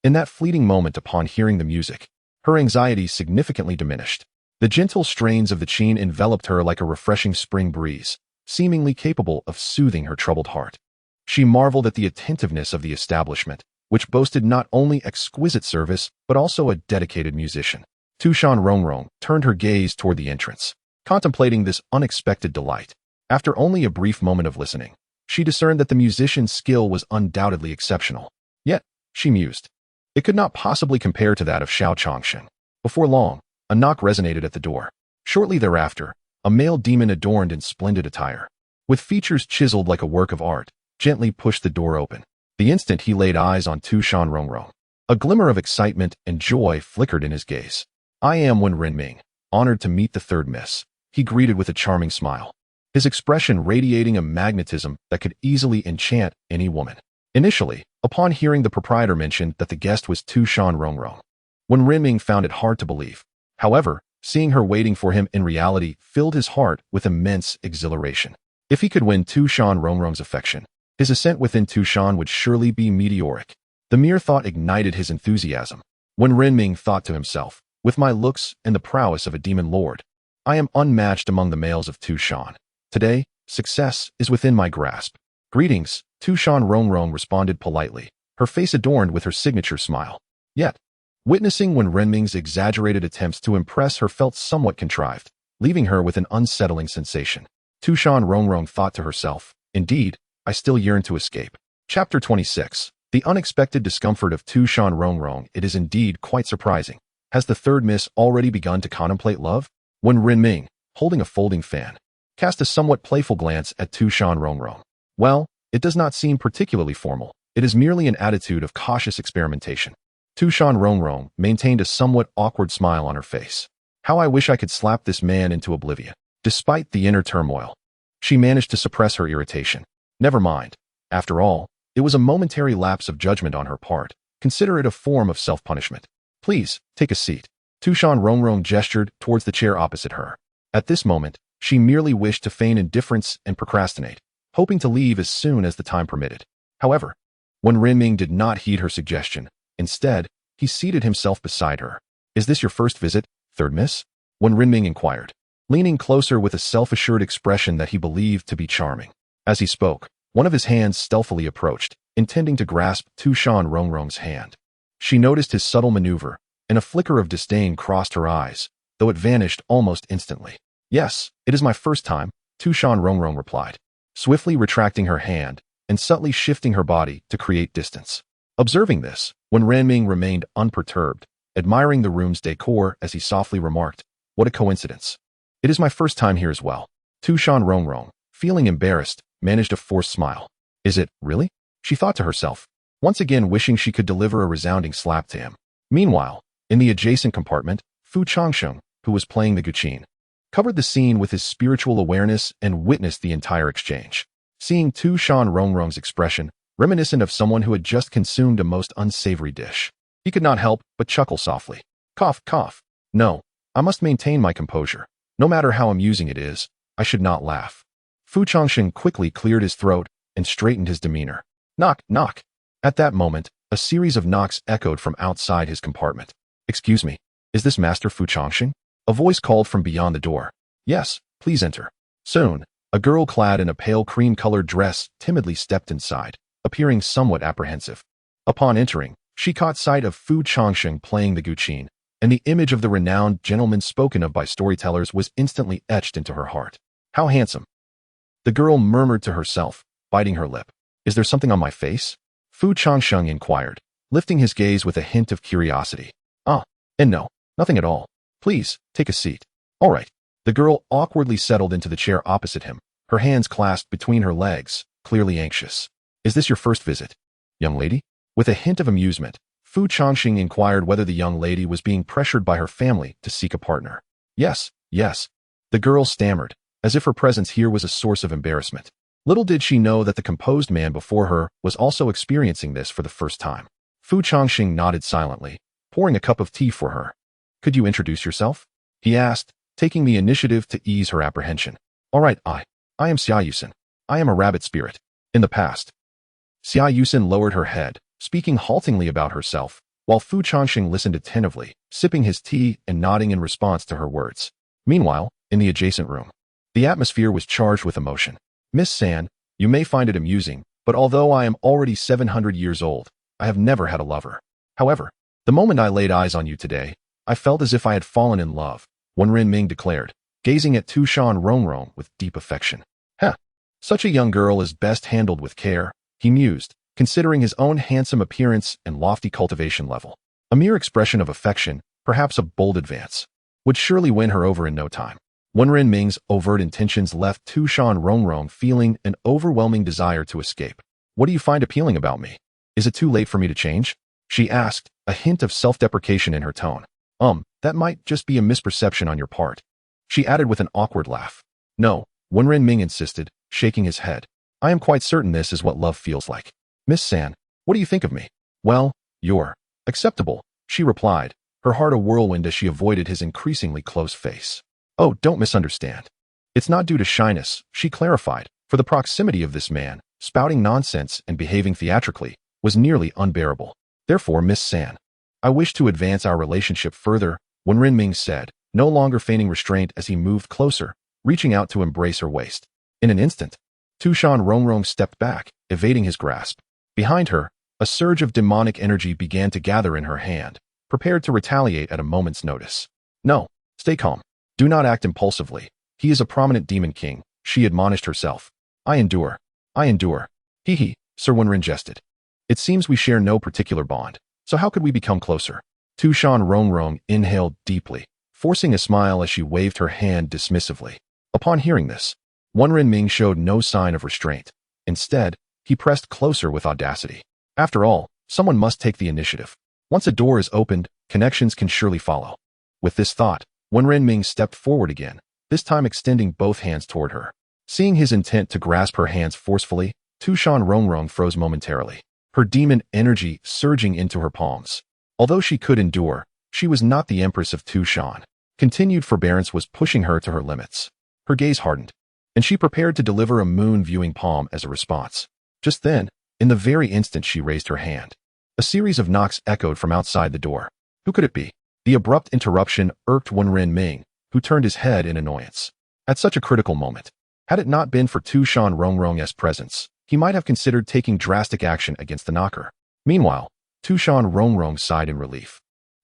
In that fleeting moment upon hearing the music, her anxiety significantly diminished. The gentle strains of the qin enveloped her like a refreshing spring breeze, seemingly capable of soothing her troubled heart. She marveled at the attentiveness of the establishment, which boasted not only exquisite service, but also a dedicated musician. Tu Shan Rongrong turned her gaze toward the entrance, contemplating this unexpected delight. After only a brief moment of listening, she discerned that the musician's skill was undoubtedly exceptional. Yet, she mused, it could not possibly compare to that of Xiao Changsheng. Before long, a knock resonated at the door. Shortly thereafter, a male demon adorned in splendid attire, with features chiseled like a work of art, gently pushed the door open. The instant he laid eyes on Tu Shan Rongrong, a glimmer of excitement and joy flickered in his gaze. "I am Wen Renming, honored to meet the third miss," he greeted with a charming smile, his expression radiating a magnetism that could easily enchant any woman. Initially, upon hearing the proprietor mention that the guest was Tu Shan Rongrong, Wen Renming found it hard to believe. However, seeing her waiting for him in reality filled his heart with immense exhilaration. If he could win Tu Shan Rongrong's affection, his ascent within Tu Shan would surely be meteoric. The mere thought ignited his enthusiasm. Wen Renming thought to himself, with my looks and the prowess of a demon lord, I am unmatched among the males of Tu Shan. Today, success is within my grasp. "Greetings," Tu Shan Rongrong responded politely, her face adorned with her signature smile. Yet, witnessing Wen Renming's exaggerated attempts to impress her felt somewhat contrived, leaving her with an unsettling sensation. Tu Shan Rongrong thought to herself, indeed, I still yearn to escape. Chapter 26. The unexpected discomfort of Tu Shan Rongrong. It is indeed quite surprising. Has the third miss already begun to contemplate love? Wen Renming, holding a folding fan, cast a somewhat playful glance at Tu Shan Rongrong. Well, it does not seem particularly formal. It is merely an attitude of cautious experimentation. Tu Shan Rongrong maintained a somewhat awkward smile on her face. How I wish I could slap this man into oblivion. Despite the inner turmoil, she managed to suppress her irritation. Never mind. After all, it was a momentary lapse of judgment on her part. Consider it a form of self-punishment. Please, take a seat. Tu Shan Rongrong gestured towards the chair opposite her. At this moment, she merely wished to feign indifference and procrastinate, hoping to leave as soon as the time permitted. However, Wen Renming did not heed her suggestion. Instead, he seated himself beside her. Is this your first visit, third miss? Wen Renming inquired, leaning closer with a self-assured expression that he believed to be charming. As he spoke, one of his hands stealthily approached, intending to grasp Tu Shan Rongrong's hand. She noticed his subtle maneuver, and a flicker of disdain crossed her eyes, though it vanished almost instantly. Yes, it is my first time, Tu Shan Rongrong replied, swiftly retracting her hand and subtly shifting her body to create distance. Observing this, Wen Renming remained unperturbed, admiring the room's decor as he softly remarked, "What a coincidence. It is my first time here as well." Tu Shan Rongrong, feeling embarrassed, managed a forced smile. "Is it, really?" she thought to herself, once again wishing she could deliver a resounding slap to him. Meanwhile, in the adjacent compartment, Changsheng, who was playing the guqin, covered the scene with his spiritual awareness and witnessed the entire exchange. Seeing Tu Shan Rongrong's expression, reminiscent of someone who had just consumed a most unsavory dish, he could not help but chuckle softly. Cough, cough. No, I must maintain my composure. No matter how amusing it is, I should not laugh. Changsheng quickly cleared his throat and straightened his demeanor. Knock, knock. At that moment, a series of knocks echoed from outside his compartment. Excuse me, is this Master Changsheng? A voice called from beyond the door. Yes, please enter. Soon, a girl clad in a pale cream-colored dress timidly stepped inside, appearing somewhat apprehensive. Upon entering, she caught sight of Changsheng playing the guqin, and the image of the renowned gentleman spoken of by storytellers was instantly etched into her heart. How handsome! The girl murmured to herself, biting her lip. Is there something on my face? Changsheng inquired, lifting his gaze with a hint of curiosity. And no, nothing at all. Please, take a seat. All right. The girl awkwardly settled into the chair opposite him, her hands clasped between her legs, clearly anxious. Is this your first visit, young lady? With a hint of amusement, Changsheng inquired whether the young lady was being pressured by her family to seek a partner. Yes, yes. The girl stammered, as if her presence here was a source of embarrassment. Little did she know that the composed man before her was also experiencing this for the first time. Changsheng nodded silently, pouring a cup of tea for her. Could you introduce yourself? He asked, taking the initiative to ease her apprehension. All right, I am Xia Yusen. I am a rabbit spirit. In the past. Xia Yusen lowered her head, speaking haltingly about herself, while Changsheng listened attentively, sipping his tea and nodding in response to her words. Meanwhile, in the adjacent room, the atmosphere was charged with emotion. Miss San, you may find it amusing, but although I am already 700 years old, I have never had a lover. However, the moment I laid eyes on you today, I felt as if I had fallen in love, Wen Renming declared, gazing at Tu Shan Rongrong with deep affection. Such a young girl is best handled with care, he mused, considering his own handsome appearance and lofty cultivation level. A mere expression of affection, perhaps a bold advance, would surely win her over in no time. Wen Renming's overt intentions left Tu Shan Rongrong feeling an overwhelming desire to escape. What do you find appealing about me? Is it too late for me to change? She asked, a hint of self-deprecation in her tone. That might just be a misperception on your part. She added with an awkward laugh. No, Wen Renming insisted, shaking his head. I am quite certain this is what love feels like. Miss San, what do you think of me? Well, you're acceptable, she replied, her heart a whirlwind as she avoided his increasingly close face. Oh, don't misunderstand. It's not due to shyness, she clarified, for the proximity of this man, spouting nonsense and behaving theatrically, was nearly unbearable. Therefore, Miss San, I wish to advance our relationship further, Wen Renming said, no longer feigning restraint as he moved closer, reaching out to embrace her waist. In an instant, Tu Shan Rongrong stepped back, evading his grasp. Behind her, a surge of demonic energy began to gather in her hand, prepared to retaliate at a moment's notice. No, stay calm. Do not act impulsively. He is a prominent demon king, she admonished herself. I endure. Hee, Sir Wenren jested. It seems we share no particular bond, so how could we become closer? Tu Shan Rongrong inhaled deeply, forcing a smile as she waved her hand dismissively. Upon hearing this, Wen Renming showed no sign of restraint. Instead, he pressed closer with audacity. After all, someone must take the initiative. Once a door is opened, connections can surely follow. With this thought, Wen Renming stepped forward again, this time extending both hands toward her. Seeing his intent to grasp her hands forcefully, Tu Shan Rongrong froze momentarily, her demon energy surging into her palms. Although she could endure, she was not the empress of Tu Shan. Continued forbearance was pushing her to her limits. Her gaze hardened, and she prepared to deliver a moon-viewing palm as a response. Just then, in the very instant she raised her hand, a series of knocks echoed from outside the door. Who could it be? The abrupt interruption irked Wen Renming, who turned his head in annoyance. At such a critical moment, Had it not been for Tu Shan Rongrong's presence, he might have considered taking drastic action against the knocker. Meanwhile, Tu Shan Rongrong sighed in relief.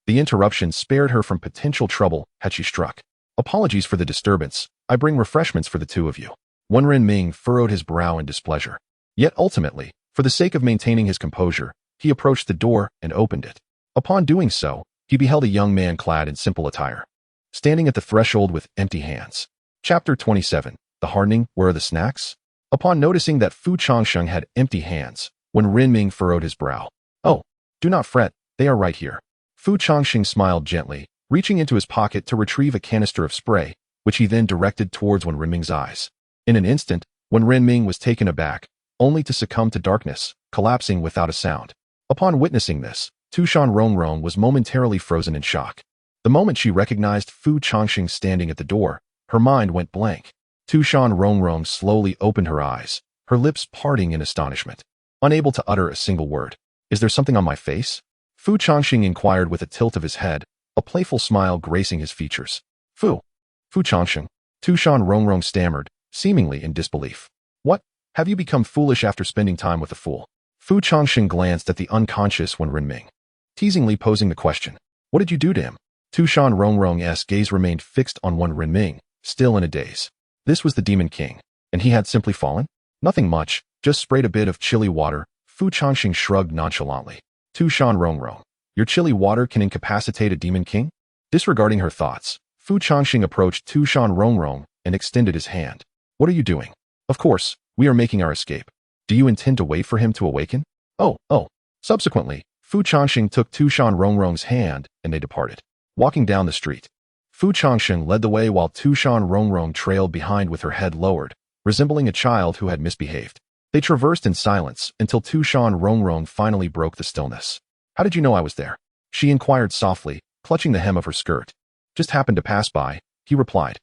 The interruption spared her from potential trouble had she struck. Apologies for the disturbance. I bring refreshments for the two of you. Wen Renming furrowed his brow in displeasure. Yet ultimately, for the sake of maintaining his composure, he approached the door and opened it. Upon doing so, he beheld a young man clad in simple attire, standing at the threshold with empty hands. Chapter 27. The Hardening, Where are the Snacks? Upon noticing that Fu Changsheng had empty hands, Wen Renming furrowed his brow. Oh, do not fret, they are right here. Fu Changsheng smiled gently, reaching into his pocket to retrieve a canister of spray, which he then directed towards Wen Renming's eyes. In an instant, Wen Renming was taken aback, only to succumb to darkness, collapsing without a sound. Upon witnessing this, Tu Shan Rongrong was momentarily frozen in shock. The moment she recognized Fu Changsheng standing at the door, her mind went blank. Tu Shan Rongrong slowly opened her eyes, her lips parting in astonishment. Unable to utter a single word. Is there something on my face? Fu Changsheng inquired with a tilt of his head, a playful smile gracing his features. Fu Changsheng, Tu Shan Rongrong stammered, seemingly in disbelief. What? Have you become foolish after spending time with a fool? Fu Changsheng glanced at the unconscious Wen Renming, teasingly posing the question. What did you do to him? Tu Shan Rongrong's gaze remained fixed on Wen Renming, still in a daze. This was the Demon King, and he had simply fallen? Nothing much, just sprayed a bit of chilly water. Fu Changsheng shrugged nonchalantly. Tu Shan Rongrong, your chilly water can incapacitate a Demon King? Disregarding her thoughts, Fu Changsheng approached Tu Shan Rongrong and extended his hand. What are you doing? Of course, we are making our escape. Do you intend to wait for him to awaken? Oh. Subsequently, Fu Changsheng took Tu Shan Rongrong's hand and they departed. Walking down the street, Fu Changsheng led the way while Tu Shan Rongrong trailed behind with her head lowered, resembling a child who had misbehaved. They traversed in silence until Tu Shan Rongrong finally broke the stillness. How did you know I was there? She inquired softly, clutching the hem of her skirt. Just happened to pass by, he replied.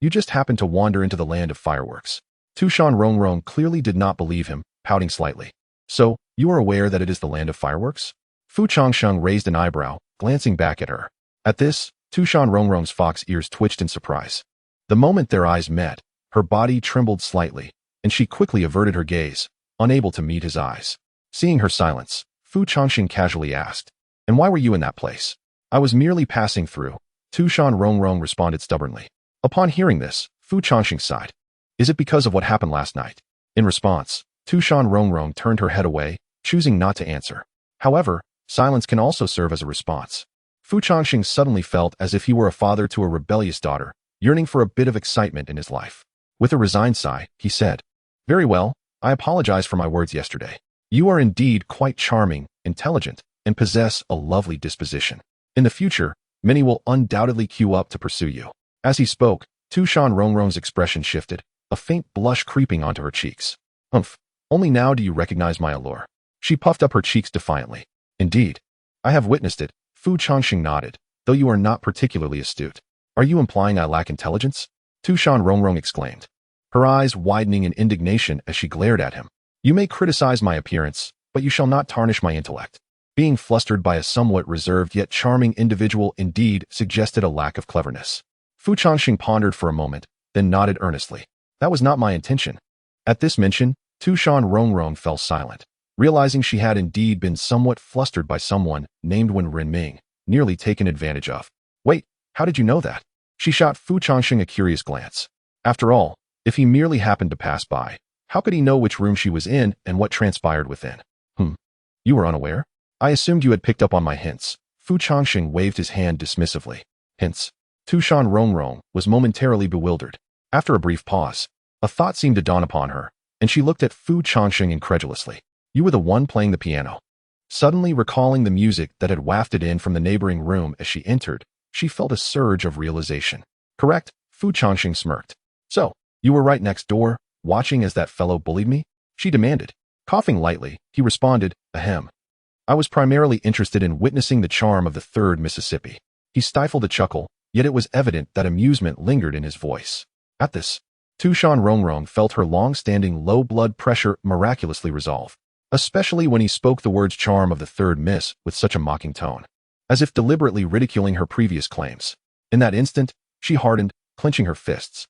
You just happened to wander into the land of fireworks. Tu Shan Rongrong clearly did not believe him, pouting slightly. So, you are aware that it is the land of fireworks? Fu Changsheng raised an eyebrow, glancing back at her. At this, Tu Shan Rongrong's fox ears twitched in surprise. The moment their eyes met, her body trembled slightly, and she quickly averted her gaze, unable to meet his eyes. Seeing her silence, Fu Changsheng casually asked, And why were you in that place? I was merely passing through, Tu Shan Rongrong responded stubbornly. Upon hearing this, Fu Changsheng sighed. Is it because of what happened last night? In response, Tu Shan Rongrong turned her head away, choosing not to answer. However, silence can also serve as a response. Fu Changsheng suddenly felt as if he were a father to a rebellious daughter, yearning for a bit of excitement in his life. With a resigned sigh, he said, Very well, I apologize for my words yesterday. You are indeed quite charming, intelligent, and possess a lovely disposition. In the future, many will undoubtedly queue up to pursue you. As he spoke, Tu Shan Rongrong's expression shifted, a faint blush creeping onto her cheeks. Only now do you recognize my allure. She puffed up her cheeks defiantly. Indeed. I have witnessed it, Fu Changsheng nodded, though you are not particularly astute. Are you implying I lack intelligence? Tu Shan Rongrong exclaimed, her eyes widening in indignation as she glared at him. You may criticize my appearance, but you shall not tarnish my intellect. Being flustered by a somewhat reserved yet charming individual indeed suggested a lack of cleverness. Fu Changsheng pondered for a moment, then nodded earnestly. That was not my intention. At this mention, Tu Shan Rongrong fell silent, realizing she had indeed been somewhat flustered by someone named Wen Renming, nearly taken advantage of. Wait, how did you know that? She shot Fu Changsheng a curious glance. After all, if he merely happened to pass by, how could he know which room she was in and what transpired within? You were unaware? I assumed you had picked up on my hints. Fu Changsheng waved his hand dismissively. Hints? Tu Shan Rongrong was momentarily bewildered. After a brief pause, a thought seemed to dawn upon her, and she looked at Fu Changsheng incredulously. You were the one playing the piano. Suddenly recalling the music that had wafted in from the neighboring room as she entered, she felt a surge of realization. Correct, Fu Changsheng smirked. So, you were right next door, watching as that fellow bullied me? She demanded. Coughing lightly, he responded, Ahem. I was primarily interested in witnessing the charm of the third Mississippi. He stifled a chuckle, yet it was evident that amusement lingered in his voice. At this, Tu Shan Rongrong felt her long-standing low blood pressure miraculously resolve, especially when he spoke the words charm of the third miss with such a mocking tone, as if deliberately ridiculing her previous claims. In that instant, she hardened, clenching her fists.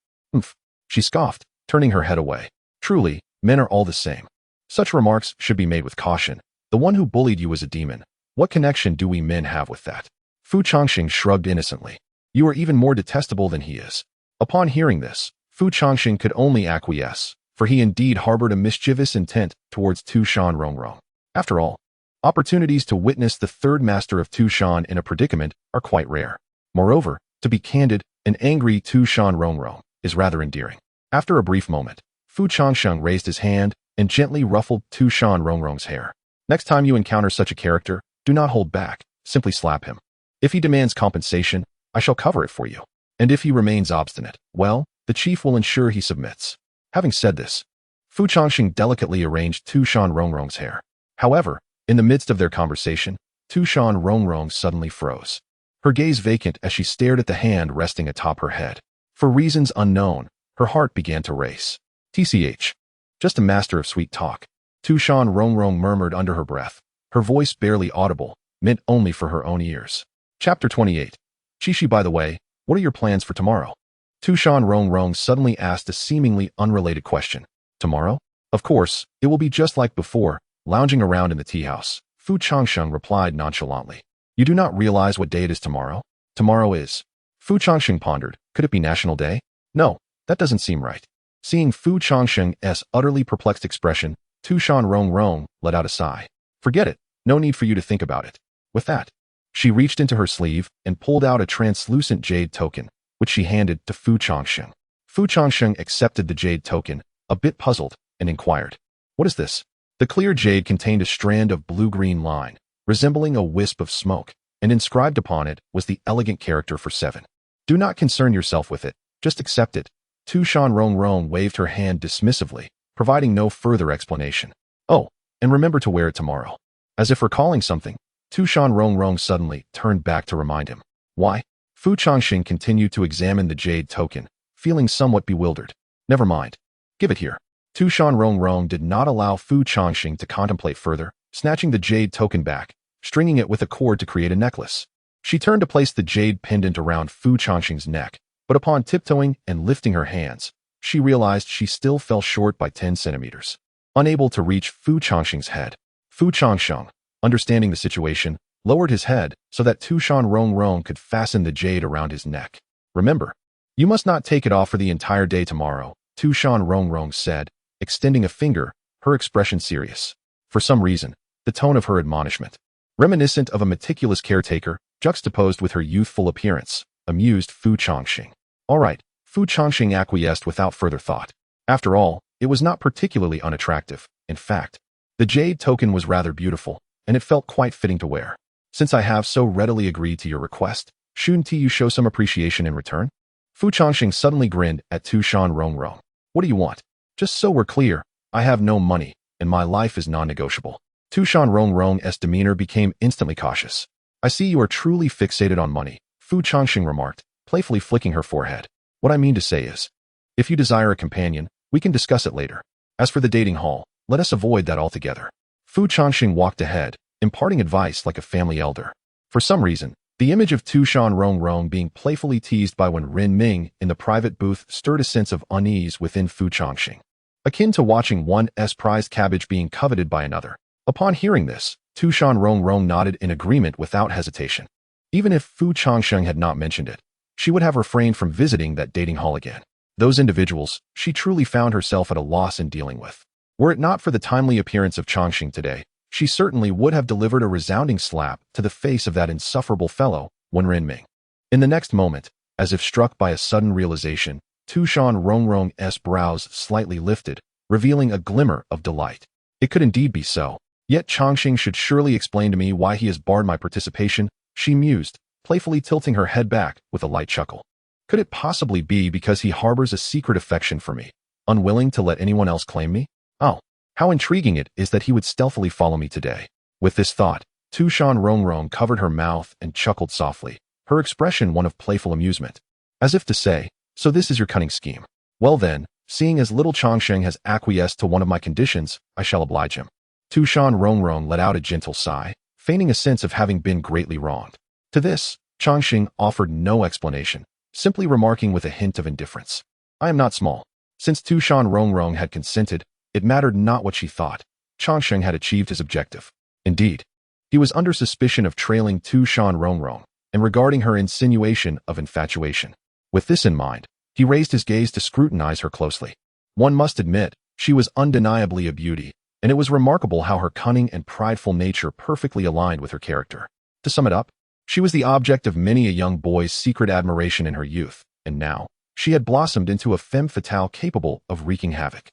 She scoffed. turning her head away. Truly, men are all the same. Such remarks should be made with caution. The one who bullied you is a demon. What connection do we men have with that? Fu Changsheng shrugged innocently. You are even more detestable than he is. Upon hearing this, Fu Changsheng could only acquiesce, for he indeed harbored a mischievous intent towards Tu Shan Rongrong. After all, opportunities to witness the third master of Tu Shan in a predicament are quite rare. Moreover, to be candid, an angry Tu Shan Rongrong is rather endearing. After a brief moment, Fu Changsheng raised his hand and gently ruffled Tu Shan Rongrong's hair. Next time you encounter such a character, do not hold back, simply slap him. If he demands compensation, I shall cover it for you. And if he remains obstinate, well, the chief will ensure he submits. Having said this, Fu Changsheng delicately arranged Tu Shan Rongrong's hair. However, in the midst of their conversation, Tu Shan Rongrong suddenly froze. Her gaze vacant as she stared at the hand resting atop her head. For reasons unknown, her heart began to race. TCH. Just a master of sweet talk. Tu Shan Rongrong murmured under her breath, her voice barely audible, meant only for her own ears. Chapter 28. Chishi, by the way, what are your plans for tomorrow? Tu Shan Rongrong suddenly asked a seemingly unrelated question. Tomorrow? Of course, it will be just like before, lounging around in the tea house. Fu Changsheng replied nonchalantly. You do not realize what day it is tomorrow? Tomorrow is. Fu Changsheng pondered. Could it be National Day? No, that doesn't seem right. Seeing Fu Changsheng's utterly perplexed expression, Tu Shan Rongrong let out a sigh. Forget it. No need for you to think about it. With that, she reached into her sleeve and pulled out a translucent jade token, which she handed to Fu Changsheng. Fu Changsheng accepted the jade token, a bit puzzled, and inquired, what is this? The clear jade contained a strand of blue-green line, resembling a wisp of smoke, and inscribed upon it was the elegant character for 7. Do not concern yourself with it, just accept it. Tu Shan Rongrong waved her hand dismissively, providing no further explanation. Oh, and remember to wear it tomorrow. As if recalling something, Tu Shan Rongrong suddenly turned back to remind him. Why? Fu Changsheng continued to examine the jade token, feeling somewhat bewildered. Never mind. Give it here. Tu Shan Rongrong did not allow Fu Changsheng to contemplate further, snatching the jade token back, stringing it with a cord to create a necklace. She turned to place the jade pendant around Fu Changsheng's neck, but upon tiptoeing and lifting her hands, she realized she still fell short by 10 centimeters. Unable to reach Fu Changsheng's head, Fu Changsheng, understanding the situation, lowered his head so that Tu Shan Rongrong could fasten the jade around his neck. Remember, you must not take it off for the entire day tomorrow, Tu Shan Rongrong said, extending a finger, her expression serious. For some reason, the tone of her admonishment, reminiscent of a meticulous caretaker, juxtaposed with her youthful appearance, amused Fu Changsheng. All right, Fu Changsheng acquiesced without further thought. After all, it was not particularly unattractive. In fact, the jade token was rather beautiful, and it felt quite fitting to wear. Since I have so readily agreed to your request, shouldn't you show some appreciation in return? Fu Changsheng suddenly grinned at Tu Shan Rongrong. What do you want? Just so we're clear, I have no money, and my life is non-negotiable. Tu Shan Rongrong's demeanor became instantly cautious. I see you are truly fixated on money, Fu Changsheng remarked, playfully flicking her forehead. What I mean to say is, if you desire a companion, we can discuss it later. As for the dating hall, let us avoid that altogether. Fu Changsheng walked ahead, imparting advice like a family elder. For some reason, the image of Tu Shan Rongrong being playfully teased by Wen Rin Ming in the private booth stirred a sense of unease within Fu Changsheng, akin to watching one's prized cabbage being coveted by another. Upon hearing this, Tu Shan Rongrong nodded in agreement without hesitation. Even if Fu Changsheng had not mentioned it, she would have refrained from visiting that dating hall again. Those individuals, she truly found herself at a loss in dealing with. Were it not for the timely appearance of Changsheng today, she certainly would have delivered a resounding slap to the face of that insufferable fellow, Wen Renming. In the next moment, as if struck by a sudden realization, Tu Shan Rongrong's brows slightly lifted, revealing a glimmer of delight. It could indeed be so. Yet Changsheng should surely explain to me why he has barred my participation, she mused, playfully tilting her head back with a light chuckle. Could it possibly be because he harbors a secret affection for me, unwilling to let anyone else claim me? Oh, how intriguing it is that he would stealthily follow me today. With this thought, Tu Shan Rongrong covered her mouth and chuckled softly, her expression one of playful amusement. As if to say, so this is your cunning scheme. Well then, seeing as little Changsheng has acquiesced to one of my conditions, I shall oblige him. Tu Shan Rongrong let out a gentle sigh, feigning a sense of having been greatly wronged. To this, Changsheng offered no explanation, simply remarking with a hint of indifference. I am not small. Since Tu Shan Rongrong had consented, it mattered not what she thought. Changsheng had achieved his objective. Indeed, he was under suspicion of trailing Tu Shan Rongrong and regarding her insinuation of infatuation. With this in mind, he raised his gaze to scrutinize her closely. One must admit, she was undeniably a beauty, and it was remarkable how her cunning and prideful nature perfectly aligned with her character. To sum it up, she was the object of many a young boy's secret admiration in her youth, and now, she had blossomed into a femme fatale capable of wreaking havoc.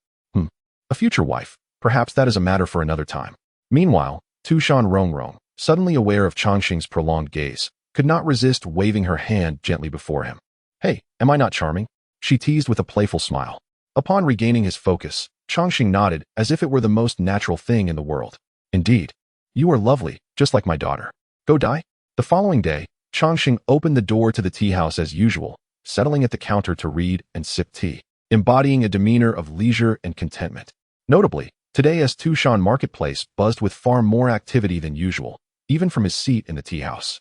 A future wife, perhaps that is a matter for another time. Meanwhile, Tu Shan Rongrong, suddenly aware of Changsheng's prolonged gaze, could not resist waving her hand gently before him. Hey, am I not charming? She teased with a playful smile. Upon regaining his focus, Changsheng nodded as if it were the most natural thing in the world. Indeed, you are lovely, just like my daughter. Go die? The following day, Changsheng opened the door to the tea house as usual, settling at the counter to read and sip tea, embodying a demeanor of leisure and contentment. Notably, today as Tu Shan Marketplace buzzed with far more activity than usual, even from his seat in the tea house.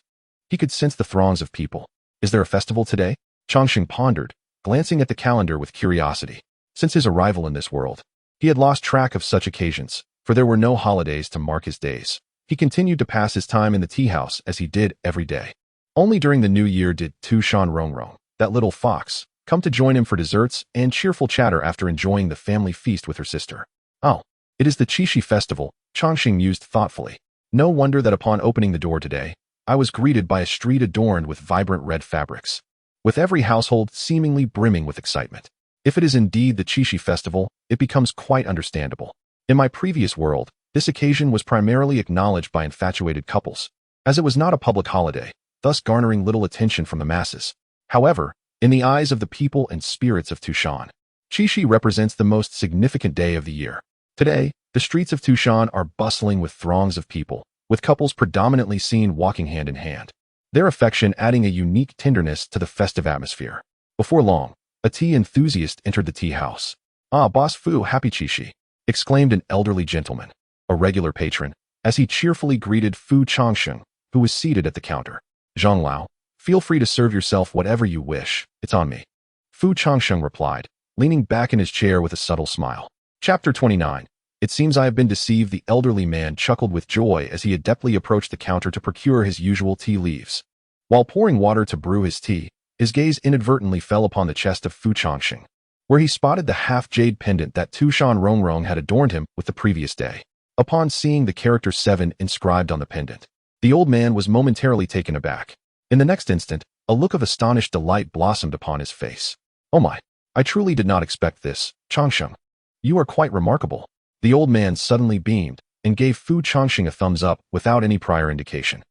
He could sense the throngs of people. Is there a festival today? Changsheng pondered, glancing at the calendar with curiosity. Since his arrival in this world, he had lost track of such occasions, for there were no holidays to mark his days. He continued to pass his time in the tea house as he did every day. Only during the new year did Tu Shan Rongrong, that little fox, come to join him for desserts and cheerful chatter after enjoying the family feast with her sister. Oh, it is the Qixi festival, Changsheng mused thoughtfully. No wonder that upon opening the door today, I was greeted by a street adorned with vibrant red fabrics, with every household seemingly brimming with excitement. If it is indeed the Qixi festival, it becomes quite understandable. In my previous world, this occasion was primarily acknowledged by infatuated couples, as it was not a public holiday, thus garnering little attention from the masses. However, in the eyes of the people and spirits of Tu Shan, Qixi represents the most significant day of the year. Today, the streets of Tu Shan are bustling with throngs of people, with couples predominantly seen walking hand in hand, their affection adding a unique tenderness to the festive atmosphere. Before long, a tea enthusiast entered the tea house. "Ah, Boss Fu, happy Qixi," exclaimed an elderly gentleman, a regular patron, as he cheerfully greeted Fu Changsheng, who was seated at the counter. "Zhang Lao, feel free to serve yourself whatever you wish, it's on me," Fu Changsheng replied, leaning back in his chair with a subtle smile. Chapter 29. It seems I have been deceived. The elderly man chuckled with joy as he adeptly approached the counter to procure his usual tea leaves. While pouring water to brew his tea, his gaze inadvertently fell upon the chest of Fu Changsheng, where he spotted the half-jade pendant that Tu Shan Rongrong had adorned him with the previous day. Upon seeing the character 7 inscribed on the pendant, the old man was momentarily taken aback. In the next instant, a look of astonished delight blossomed upon his face. "Oh my, I truly did not expect this, Changsheng. You are quite remarkable." The old man suddenly beamed and gave Fu Changsheng a thumbs up without any prior indication.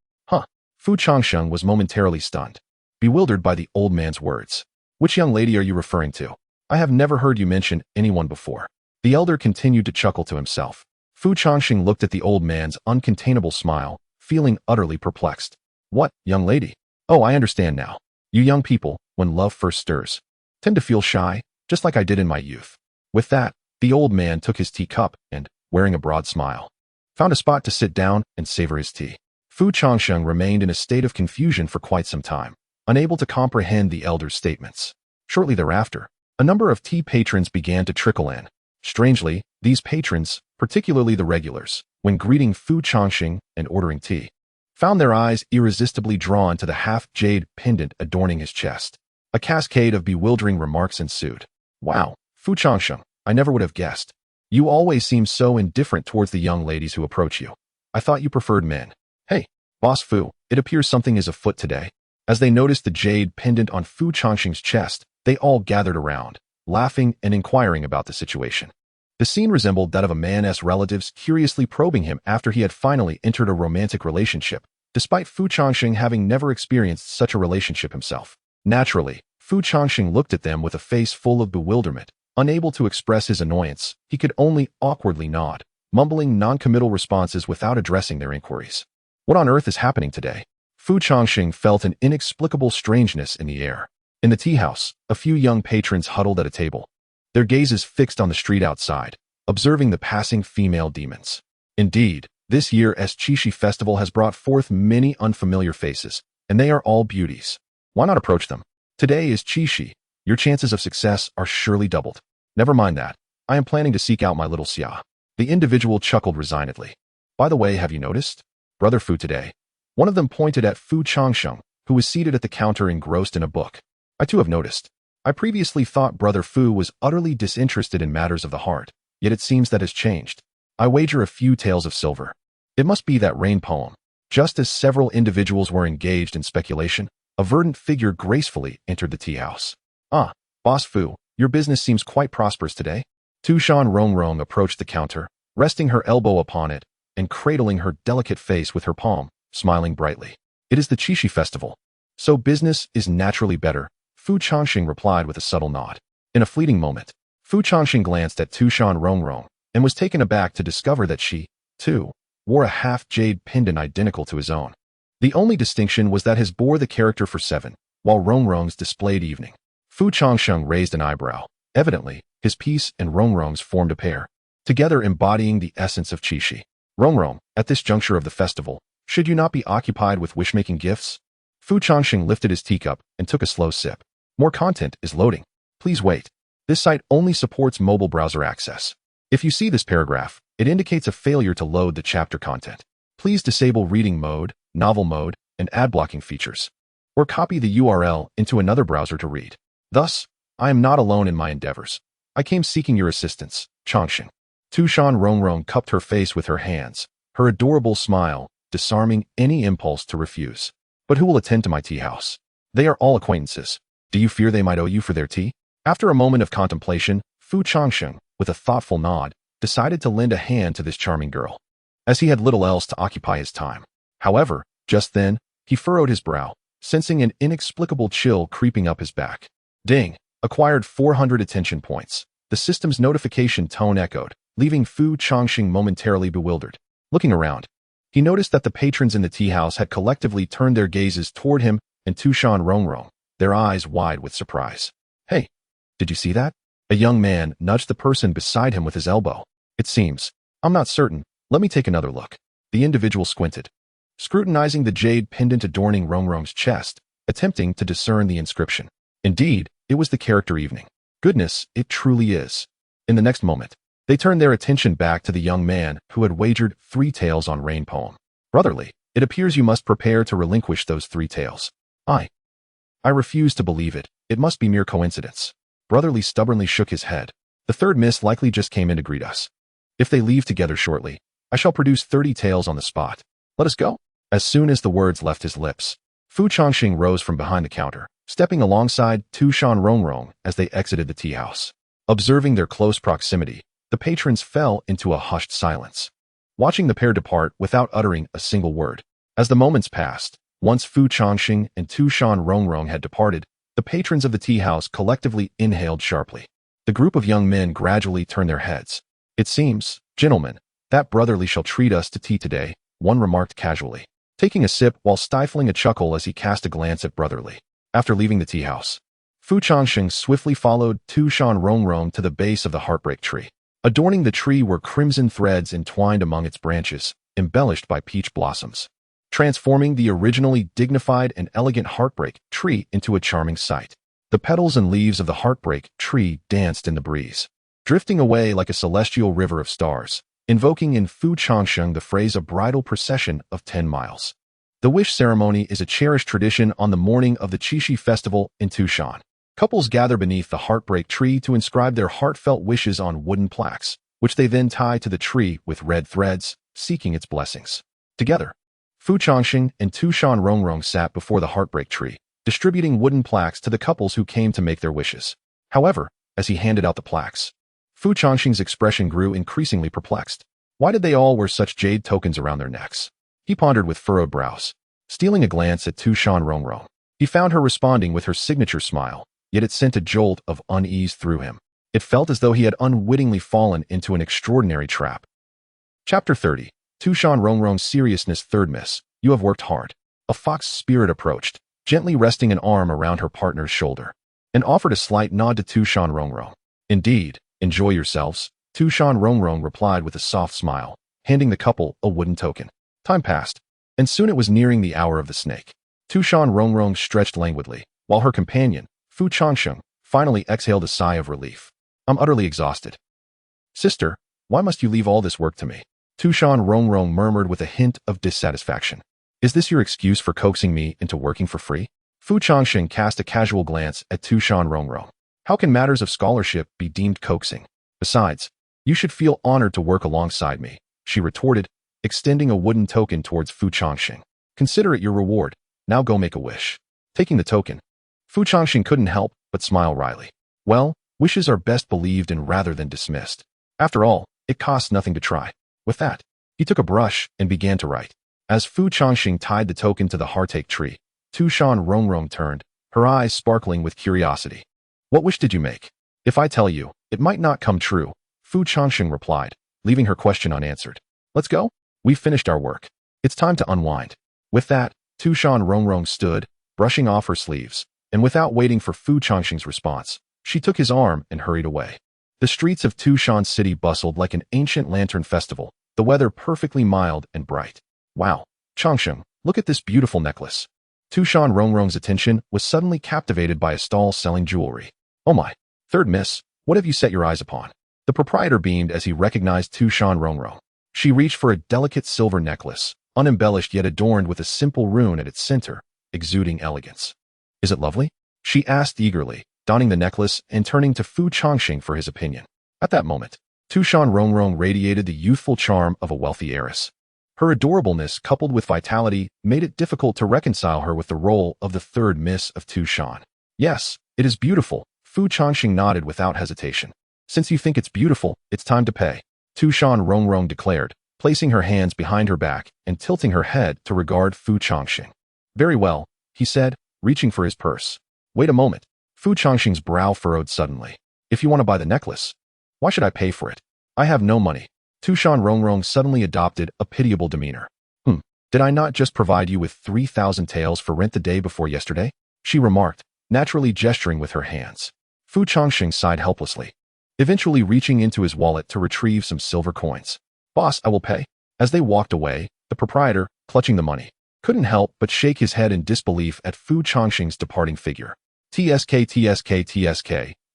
Fu Changsheng was momentarily stunned, bewildered by the old man's words. "Which young lady are you referring to? I have never heard you mention anyone before." The elder continued to chuckle to himself. Fu Changsheng looked at the old man's uncontainable smile, feeling utterly perplexed. "What, young lady? Oh, I understand now. You young people, when love first stirs, tend to feel shy, just like I did in my youth." With that, the old man took his teacup and, wearing a broad smile, found a spot to sit down and savor his tea. Fu Changsheng remained in a state of confusion for quite some time, unable to comprehend the elder's statements. Shortly thereafter, a number of tea patrons began to trickle in. Strangely, these patrons, particularly the regulars, when greeting Fu Changsheng and ordering tea, found their eyes irresistibly drawn to the half-jade pendant adorning his chest. A cascade of bewildering remarks ensued. "Wow, Fu Changsheng, I never would have guessed. You always seem so indifferent towards the young ladies who approach you. I thought you preferred men. Hey, Boss Fu, it appears something is afoot today." As they noticed the jade pendant on Fu Changsheng's chest, they all gathered around, laughing and inquiring about the situation. The scene resembled that of a man's relatives curiously probing him after he had finally entered a romantic relationship, despite Fu Changsheng having never experienced such a relationship himself. Naturally, Fu Changsheng looked at them with a face full of bewilderment. Unable to express his annoyance, he could only awkwardly nod, mumbling non-committal responses without addressing their inquiries. What on earth is happening today? Fu Changsheng felt an inexplicable strangeness in the air. In the tea house, a few young patrons huddled at a table, their gazes fixed on the street outside, observing the passing female demons. Indeed, this year's Qixi festival has brought forth many unfamiliar faces, and they are all beauties. Why not approach them? Today is Qixi. Your chances of success are surely doubled. Never mind that. I am planning to seek out my little Xia. The individual chuckled resignedly. By the way, have you noticed? Brother Fu today. One of them pointed at Fu Changsheng, who was seated at the counter engrossed in a book. I too have noticed. I previously thought Brother Fu was utterly disinterested in matters of the heart, yet it seems that has changed. I wager a few taels of silver. It must be that rain poem. Just as several individuals were engaged in speculation, a verdant figure gracefully entered the tea house. Ah, Boss Fu, your business seems quite prosperous today. Tu Shan Rongrong approached the counter, resting her elbow upon it and cradling her delicate face with her palm, smiling brightly. It is the Qixi festival, so business is naturally better, Fu Changsheng replied with a subtle nod. In a fleeting moment, Fu Changsheng glanced at Tu Shan Rongrong and was taken aback to discover that she, too, wore a half-jade pendant identical to his own. The only distinction was that his bore the character for 7, while Rongrong's displayed evening. Fu Changsheng raised an eyebrow. Evidently, his piece and Rongrong's formed a pair, together embodying the essence of Qixi. Rongrong, at this juncture of the festival, should you not be occupied with wish-making gifts? Fu Changsheng lifted his teacup and took a slow sip. More content is loading. Please wait. This site only supports mobile browser access. If you see this paragraph, it indicates a failure to load the chapter content. Please disable reading mode, novel mode, and ad blocking features, or copy the URL into another browser to read. Thus, I am not alone in my endeavors. I came seeking your assistance, Changsheng. Tu Shan Rongrong cupped her face with her hands, her adorable smile disarming any impulse to refuse. But who will attend to my tea house? They are all acquaintances. Do you fear they might owe you for their tea? After a moment of contemplation, Fu Changsheng, with a thoughtful nod, decided to lend a hand to this charming girl, as he had little else to occupy his time. However, just then, he furrowed his brow, sensing an inexplicable chill creeping up his back. Ding! Acquired 400 attention points. The system's notification tone echoed, leaving Fu Changsheng momentarily bewildered. Looking around, he noticed that the patrons in the tea house had collectively turned their gazes toward him and Tu Shan Rongrong, their eyes wide with surprise. Hey, did you see that? A young man nudged the person beside him with his elbow. It seems. I'm not certain. Let me take another look. The individual squinted, scrutinizing the jade pendant adorning Rongrong's chest, attempting to discern the inscription. Indeed, it was the character evening. Goodness, it truly is. In the next moment, they turned their attention back to the young man who had wagered 3 taels on rain poem. Brotherly, it appears you must prepare to relinquish those 3 taels. I refuse to believe it. It must be mere coincidence. Brotherly stubbornly shook his head. The third miss likely just came in to greet us. If they leave together shortly, I shall produce 30 taels on the spot. Let us go. As soon as the words left his lips, Fu Changsheng rose from behind the counter, stepping alongside Tu Shan Rongrong as they exited the tea house. Observing their close proximity, the patrons fell into a hushed silence, watching the pair depart without uttering a single word. As the moments passed, once Fu Changsheng and Tu Shan Rongrong had departed, the patrons of the tea house collectively inhaled sharply. The group of young men gradually turned their heads. It seems, gentlemen, that Brotherly shall treat us to tea today, one remarked casually, taking a sip while stifling a chuckle as he cast a glance at Brotherly. After leaving the tea house, Fu Changsheng swiftly followed Tu Shan Rongrong to the base of the heartbreak tree. Adorning the tree were crimson threads entwined among its branches, embellished by peach blossoms, transforming the originally dignified and elegant heartbreak tree into a charming sight. The petals and leaves of the heartbreak tree danced in the breeze, drifting away like a celestial river of stars, invoking in Fu Changsheng the phrase a bridal procession of 10 miles. The wish ceremony is a cherished tradition on the morning of the Qixi festival in Tu Shan. Couples gather beneath the heartbreak tree to inscribe their heartfelt wishes on wooden plaques, which they then tie to the tree with red threads, seeking its blessings. Together, Fu Changsheng and Tu Shan Rongrong sat before the heartbreak tree, distributing wooden plaques to the couples who came to make their wishes. However, as he handed out the plaques, Fu Changsheng's expression grew increasingly perplexed. Why did they all wear such jade tokens around their necks? He pondered with furrowed brows. Stealing a glance at Tu Shan Rongrong, he found her responding with her signature smile, yet it sent a jolt of unease through him. It felt as though he had unwittingly fallen into an extraordinary trap. Chapter 30. Tu Shan Rongrong's seriousness. Third miss, you have worked hard. A fox spirit approached, gently resting an arm around her partner's shoulder, and offered a slight nod to Tu Shan Rongrong. Indeed, enjoy yourselves, Tu Shan Rongrong replied with a soft smile, handing the couple a wooden token. Time passed, and soon it was nearing the hour of the snake. Tu Shan Rongrong stretched languidly, while her companion, Fu Changsheng, finally exhaled a sigh of relief. I'm utterly exhausted. Sister, why must you leave all this work to me? Tu Shan Rongrong murmured with a hint of dissatisfaction. Is this your excuse for coaxing me into working for free? Fu Changsheng cast a casual glance at Tu Shan Rongrong. How can matters of scholarship be deemed coaxing? Besides, you should feel honored to work alongside me, she retorted, extending a wooden token towards Fu Changsheng. Consider it your reward. Now go make a wish. Taking the token, Fu Changsheng couldn't help but smile wryly. Well, wishes are best believed in rather than dismissed. After all, it costs nothing to try. With that, he took a brush and began to write. As Fu Changsheng tied the token to the heartache tree, Tu Shan Rongrong turned, her eyes sparkling with curiosity. What wish did you make? If I tell you, it might not come true, Fu Changsheng replied, leaving her question unanswered. Let's go? We've finished our work. It's time to unwind. With that, Tu Shan Rongrong stood, brushing off her sleeves, and without waiting for Fu Changsheng's response, she took his arm and hurried away. The streets of Tu Shan City bustled like an ancient lantern festival, the weather perfectly mild and bright. Wow, Changsheng, look at this beautiful necklace. Tu Shan Rongrong's attention was suddenly captivated by a stall selling jewelry. Oh my, third miss, what have you set your eyes upon? The proprietor beamed as he recognized Tu Shan Rongrong. She reached for a delicate silver necklace, unembellished yet adorned with a simple rune at its center, exuding elegance. Is it lovely? She asked eagerly, donning the necklace and turning to Fu Changsheng for his opinion. At that moment, Tu Shan Rongrong radiated the youthful charm of a wealthy heiress. Her adorableness coupled with vitality made it difficult to reconcile her with the role of the third miss of Tu Shan. Yes, it is beautiful, Fu Changsheng nodded without hesitation. Since you think it's beautiful, it's time to pay, Tu Shan Rongrong declared, placing her hands behind her back and tilting her head to regard Fu Changsheng. Very well, he said, reaching for his purse. Wait a moment. Fu Changsheng's brow furrowed suddenly. If you want to buy the necklace, why should I pay for it? I have no money. Tu Shan Rongrong suddenly adopted a pitiable demeanor. Did I not just provide you with 3,000 taels for rent the day before yesterday? She remarked, naturally gesturing with her hands. Fu Changsheng sighed helplessly, eventually reaching into his wallet to retrieve some silver coins. Boss, I will pay. As they walked away, the proprietor, clutching the money, couldn't help but shake his head in disbelief at Fu Changsheng's departing figure. TSK.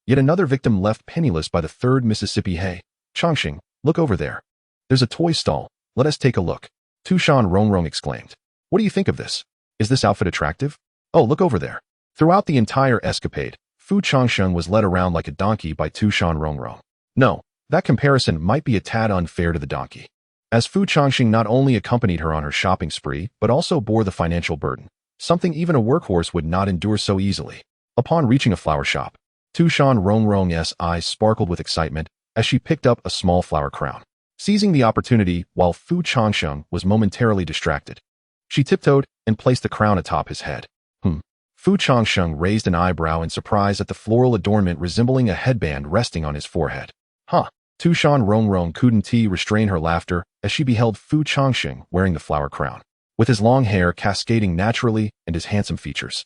Yet another victim left penniless by the third Mississippi. Hey, Changsheng, look over there. There's a toy stall. Let us take a look. Tu Shan Rongrong exclaimed. What do you think of this? Is this outfit attractive? Oh, look over there. Throughout the entire escapade, Fu Changsheng was led around like a donkey by Tu Shan Rongrong. No, that comparison might be a tad unfair to the donkey, as Fu Changsheng not only accompanied her on her shopping spree, but also bore the financial burden, something even a workhorse would not endure so easily. Upon reaching a flower shop, Tu Shan Rongrong's eyes sparkled with excitement as she picked up a small flower crown. Seizing the opportunity while Fu Changsheng was momentarily distracted, she tiptoed and placed the crown atop his head. Fu Changsheng raised an eyebrow in surprise at the floral adornment resembling a headband resting on his forehead. Tu Shan Rongrong couldn't restrain her laughter as she beheld Fu Changsheng wearing the flower crown, with his long hair cascading naturally and his handsome features.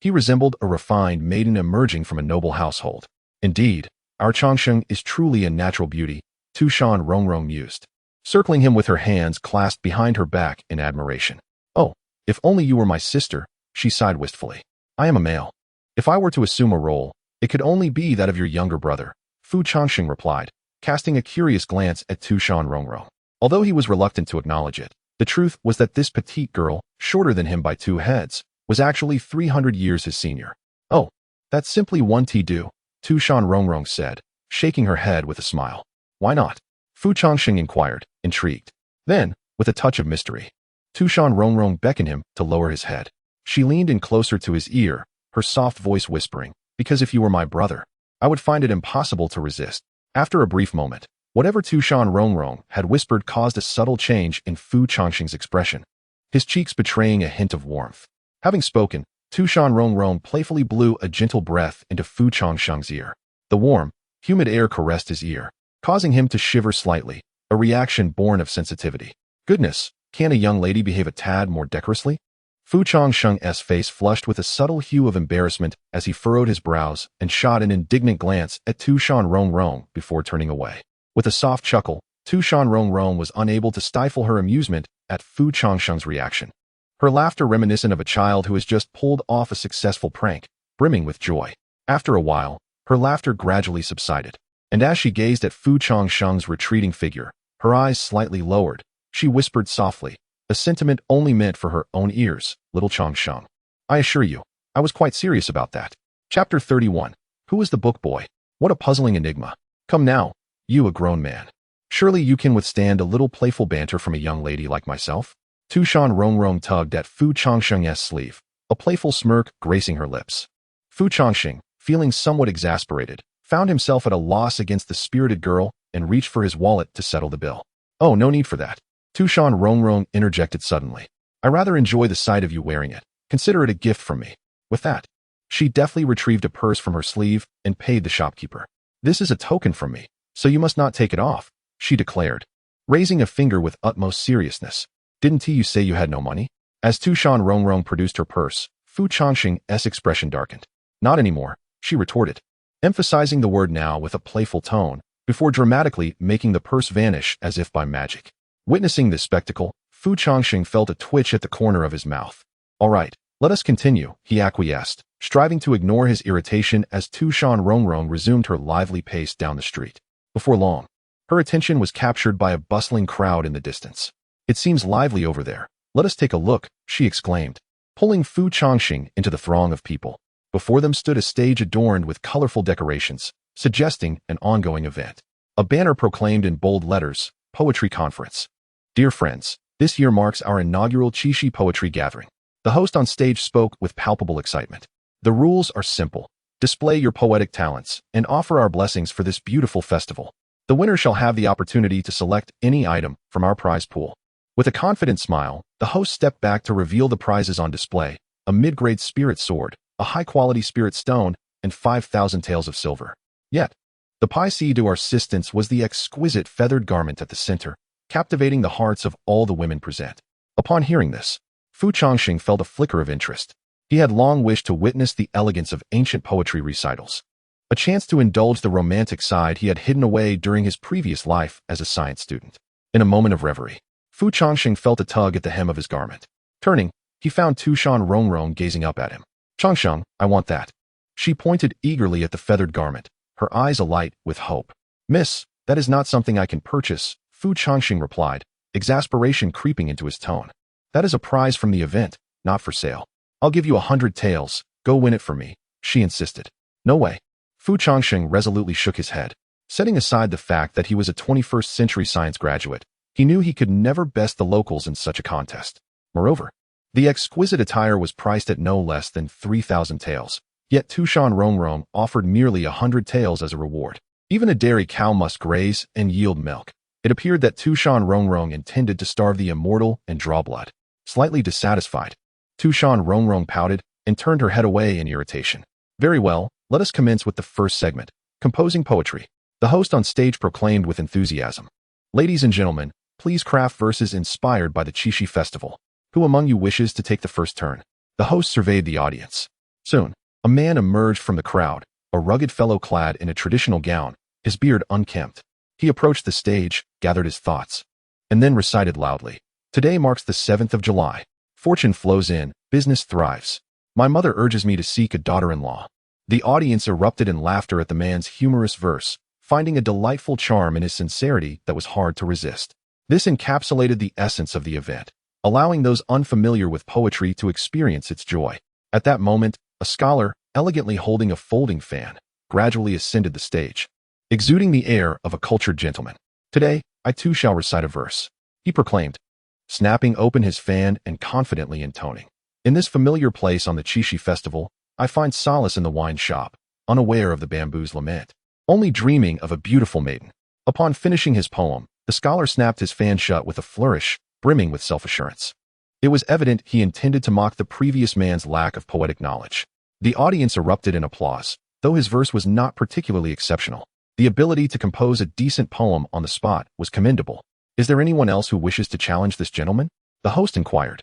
He resembled a refined maiden emerging from a noble household. Indeed, our Changsheng is truly a natural beauty, Tu Shan Rongrong mused, circling him with her hands clasped behind her back in admiration. Oh, if only you were my sister, she sighed wistfully. I am a male. If I were to assume a role, it could only be that of your younger brother, Fu Changsheng replied, casting a curious glance at Tu Shan Rongrong. Although he was reluctant to acknowledge it, the truth was that this petite girl, shorter than him by 2 heads, was actually 300 years his senior. Oh, that's simply one do, Tu Shan Rongrong said, shaking her head with a smile. Why not? Fu Changsheng inquired, intrigued. Then, with a touch of mystery, Tu Shan Rongrong beckoned him to lower his head. She leaned in closer to his ear, her soft voice whispering, because if you were my brother, I would find it impossible to resist. After a brief moment, whatever Tu Shan Rongrong had whispered caused a subtle change in Fu Changsheng's expression, his cheeks betraying a hint of warmth. Having spoken, Tu Shan Rongrong playfully blew a gentle breath into Fu Changsheng's ear. The warm, humid air caressed his ear, causing him to shiver slightly, a reaction born of sensitivity. Goodness, can a young lady behave a tad more decorously? Fu Changsheng's face flushed with a subtle hue of embarrassment as he furrowed his brows and shot an indignant glance at Tu Shan Rongrong before turning away. With a soft chuckle, Tu Shan Rongrong was unable to stifle her amusement at Fu Changsheng's reaction. Her laughter reminiscent of a child who has just pulled off a successful prank, brimming with joy. After a while, her laughter gradually subsided, And as she gazed at Fu Changsheng's retreating figure, her eyes slightly lowered, she whispered softly, a sentiment only meant for her own ears, little Changsheng. I assure you, I was quite serious about that. Chapter 31. Who is the book boy? What a puzzling enigma. Come now, you a grown man. Surely you can withstand a little playful banter from a young lady like myself? Tu Shan Rongrong tugged at Fu Changsheng's sleeve, a playful smirk gracing her lips. Fu Changsheng, feeling somewhat exasperated, found himself at a loss against the spirited girl and reached for his wallet to settle the bill. Oh, no need for that. Tu Shan Rongrong interjected suddenly. I rather enjoy the sight of you wearing it. Consider it a gift from me. With that, she deftly retrieved a purse from her sleeve and paid the shopkeeper. This is a token from me, so you must not take it off, she declared, raising a finger with utmost seriousness. Didn't you say you had no money? As Tu Shan Rongrong produced her purse, Fu Changsheng's expression darkened. Not anymore, she retorted, emphasizing the word now with a playful tone, before dramatically making the purse vanish as if by magic. Witnessing this spectacle, Fu Changsheng felt a twitch at the corner of his mouth. All right, let us continue, he acquiesced, striving to ignore his irritation as Tu Shan Rongrong resumed her lively pace down the street. Before long, her attention was captured by a bustling crowd in the distance. It seems lively over there. Let us take a look, she exclaimed, pulling Fu Changsheng into the throng of people. Before them stood a stage adorned with colorful decorations, suggesting an ongoing event. A banner proclaimed in bold letters, Poetry Conference. Dear friends, this year marks our inaugural Qixi Poetry Gathering. The host on stage spoke with palpable excitement. The rules are simple. Display your poetic talents and offer our blessings for this beautiful festival. The winner shall have the opportunity to select any item from our prize pool. With a confident smile, the host stepped back to reveal the prizes on display, a mid-grade spirit sword, a high-quality spirit stone, and 5,000 taels of silver. Yet, the piece de resistance was the exquisite feathered garment at the center, captivating the hearts of all the women present. Upon hearing this, Fu Changsheng felt a flicker of interest. He had long wished to witness the elegance of ancient poetry recitals, a chance to indulge the romantic side he had hidden away during his previous life as a science student. In a moment of reverie, Fu Changsheng felt a tug at the hem of his garment. Turning, he found Tu Shan Rongrong gazing up at him. Changsheng, I want that. She pointed eagerly at the feathered garment, her eyes alight with hope. Miss, that is not something I can purchase, Fu Changsheng replied, exasperation creeping into his tone. That is a prize from the event, not for sale. I'll give you 100 taels, go win it for me, she insisted. No way. Fu Changsheng resolutely shook his head. Setting aside the fact that he was a 21st century science graduate, he knew he could never best the locals in such a contest. Moreover, the exquisite attire was priced at no less than 3,000 taels, yet Tu Shan Rongrong offered merely 100 taels as a reward. Even a dairy cow must graze and yield milk. It appeared that Tu Shan Rongrong intended to starve the immortal and draw blood. Slightly dissatisfied, Tu Shan Rongrong pouted and turned her head away in irritation. Very well, let us commence with the first segment, composing poetry. The host on stage proclaimed with enthusiasm. Ladies and gentlemen, please craft verses inspired by the Qixi festival. Who among you wishes to take the first turn? The host surveyed the audience. Soon, a man emerged from the crowd, a rugged fellow clad in a traditional gown, his beard unkempt. He approached the stage, gathered his thoughts, and then recited loudly. Today marks the 7th of July. Fortune flows in, business thrives. My mother urges me to seek a daughter-in-law. The audience erupted in laughter at the man's humorous verse, finding a delightful charm in his sincerity that was hard to resist. This encapsulated the essence of the event, allowing those unfamiliar with poetry to experience its joy. At that moment, a scholar, elegantly holding a folding fan, gradually ascended the stage, exuding the air of a cultured gentleman. Today, I too shall recite a verse, he proclaimed, snapping open his fan and confidently intoning. In this familiar place on the Qixi festival, I find solace in the wine shop, unaware of the bamboo's lament, only dreaming of a beautiful maiden. Upon finishing his poem, the scholar snapped his fan shut with a flourish, brimming with self-assurance. It was evident he intended to mock the previous man's lack of poetic knowledge. The audience erupted in applause, though his verse was not particularly exceptional. The ability to compose a decent poem on the spot was commendable. Is there anyone else who wishes to challenge this gentleman? The host inquired,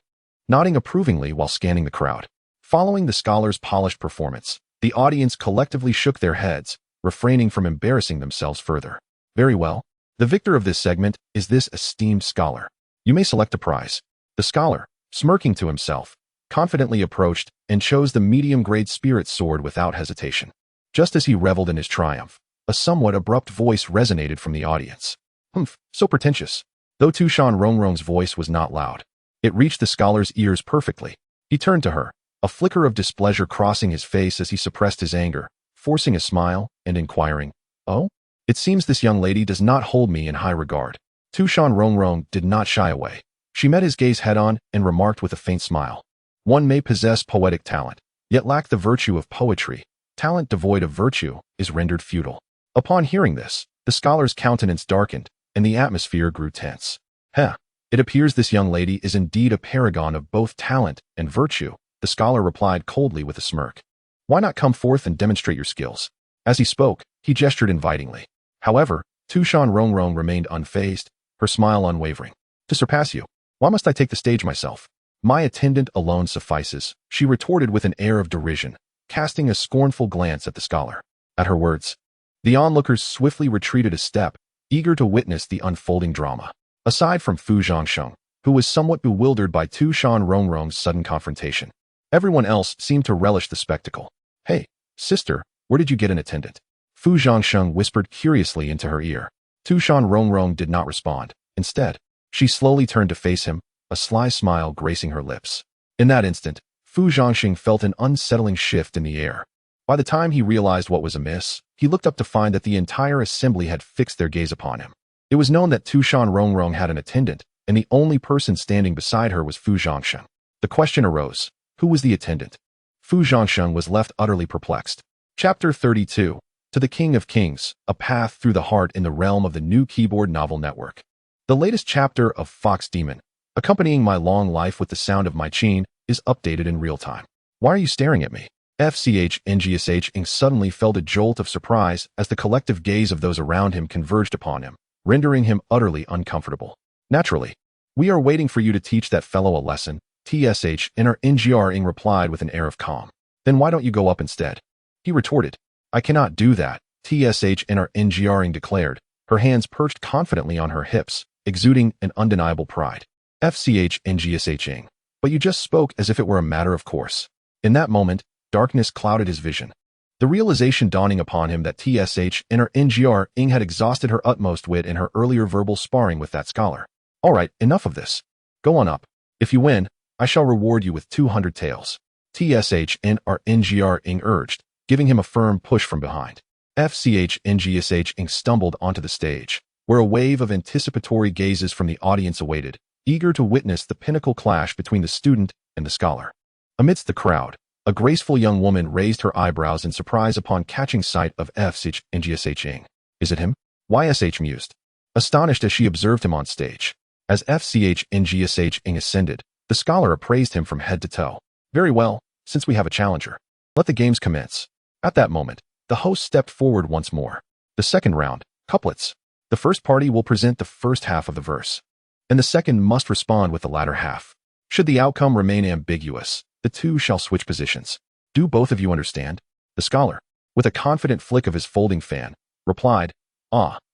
nodding approvingly while scanning the crowd. Following the scholar's polished performance, the audience collectively shook their heads, refraining from embarrassing themselves further. Very well. The victor of this segment is this esteemed scholar. You may select a prize. The scholar, smirking to himself, confidently approached and chose the medium-grade spirit sword without hesitation. Just as he reveled in his triumph, A somewhat abrupt voice resonated from the audience. Humph, so pretentious. Though Tu Shan Rongrong's voice was not loud, it reached the scholar's ears perfectly. He turned to her, a flicker of displeasure crossing his face as he suppressed his anger, forcing a smile and inquiring, "Oh? It seems this young lady does not hold me in high regard." Tu Shan Rongrong did not shy away. She met his gaze head-on and remarked with a faint smile. One may possess poetic talent, yet lack the virtue of poetry. Talent devoid of virtue is rendered futile. Upon hearing this, the scholar's countenance darkened, and the atmosphere grew tense. It appears this young lady is indeed a paragon of both talent and virtue, the scholar replied coldly with a smirk. Why not come forth and demonstrate your skills? As he spoke, he gestured invitingly. However, Tu Shan Rongrong remained unfazed, her smile unwavering. To surpass you, why must I take the stage myself? My attendant alone suffices, she retorted with an air of derision, casting a scornful glance at the scholar. At her words, the onlookers swiftly retreated a step, eager to witness the unfolding drama. Aside from Changsheng, who was somewhat bewildered by Tu Shan Rongrong's sudden confrontation, everyone else seemed to relish the spectacle. Hey, sister, where did you get an attendant? Changsheng whispered curiously into her ear. Tu Shan Rongrong did not respond. Instead, she slowly turned to face him, a sly smile gracing her lips. In that instant, Changsheng felt an unsettling shift in the air. By the time he realized what was amiss, he looked up to find that the entire assembly had fixed their gaze upon him. It was known that Tu Shan Rongrong had an attendant, and the only person standing beside her was Changsheng. The question arose, who was the attendant? Changsheng was left utterly perplexed. Chapter 32, To the King of Kings, A Path Through the Heart in the Realm of the New Keyboard Novel Network. The latest chapter of Fox Demon, accompanying my long life with the sound of my chin, is updated in real time. Why are you staring at me? Changsheng suddenly felt a jolt of surprise as the collective gaze of those around him converged upon him, rendering him utterly uncomfortable. Naturally, we are waiting for you to teach that fellow a lesson, Changsheng replied with an air of calm. Then why don't you go up instead? He retorted. I cannot do that, Changsheng declared, her hands perched confidently on her hips, exuding an undeniable pride. Changsheng, but you just spoke as if it were a matter of course. In that moment, darkness clouded his vision. The realization dawning upon him that Changsheng had exhausted her utmost wit in her earlier verbal sparring with that scholar. All right, enough of this. Go on up. If you win, I shall reward you with 200 taels. Changsheng urged, giving him a firm push from behind. Changsheng stumbled onto the stage, where a wave of anticipatory gazes from the audience awaited, eager to witness the pinnacle clash between the student and the scholar. Amidst the crowd, a graceful young woman raised her eyebrows in surprise upon catching sight of Changsheng. Is it him? YSH mused, astonished as she observed him on stage. As Changsheng ascended, the scholar appraised him from head to toe. Very well, since we have a challenger, let the games commence. At that moment, the host stepped forward once more. The second round, couplets. The first party will present the first half of the verse, and the second must respond with the latter half. Should the outcome remain ambiguous, the two shall switch positions. Do both of you understand? The scholar, with a confident flick of his folding fan, replied,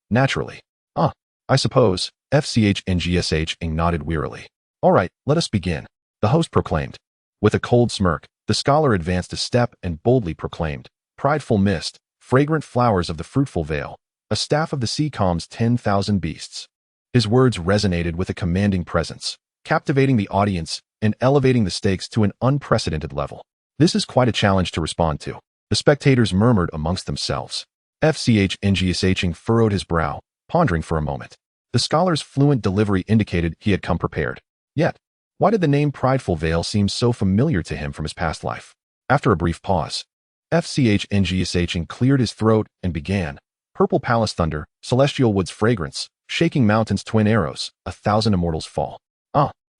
naturally. I suppose. Changsheng nodded wearily. All right, let us begin, the host proclaimed. With a cold smirk, the scholar advanced a step and boldly proclaimed, prideful mist, fragrant flowers of the fruitful vale, a staff of the sea calms 10,000 beasts. His words resonated with a commanding presence, captivating the audience and elevating the stakes to an unprecedented level. This is quite a challenge to respond to, the spectators murmured amongst themselves. Changsheng furrowed his brow, pondering for a moment. The scholar's fluent delivery indicated he had come prepared. Yet, why did the name Prideful Vale seem so familiar to him from his past life? After a brief pause, Changsheng cleared his throat and began. Purple palace thunder, celestial woods fragrance, shaking mountains twin arrows, 1,000 immortals fall.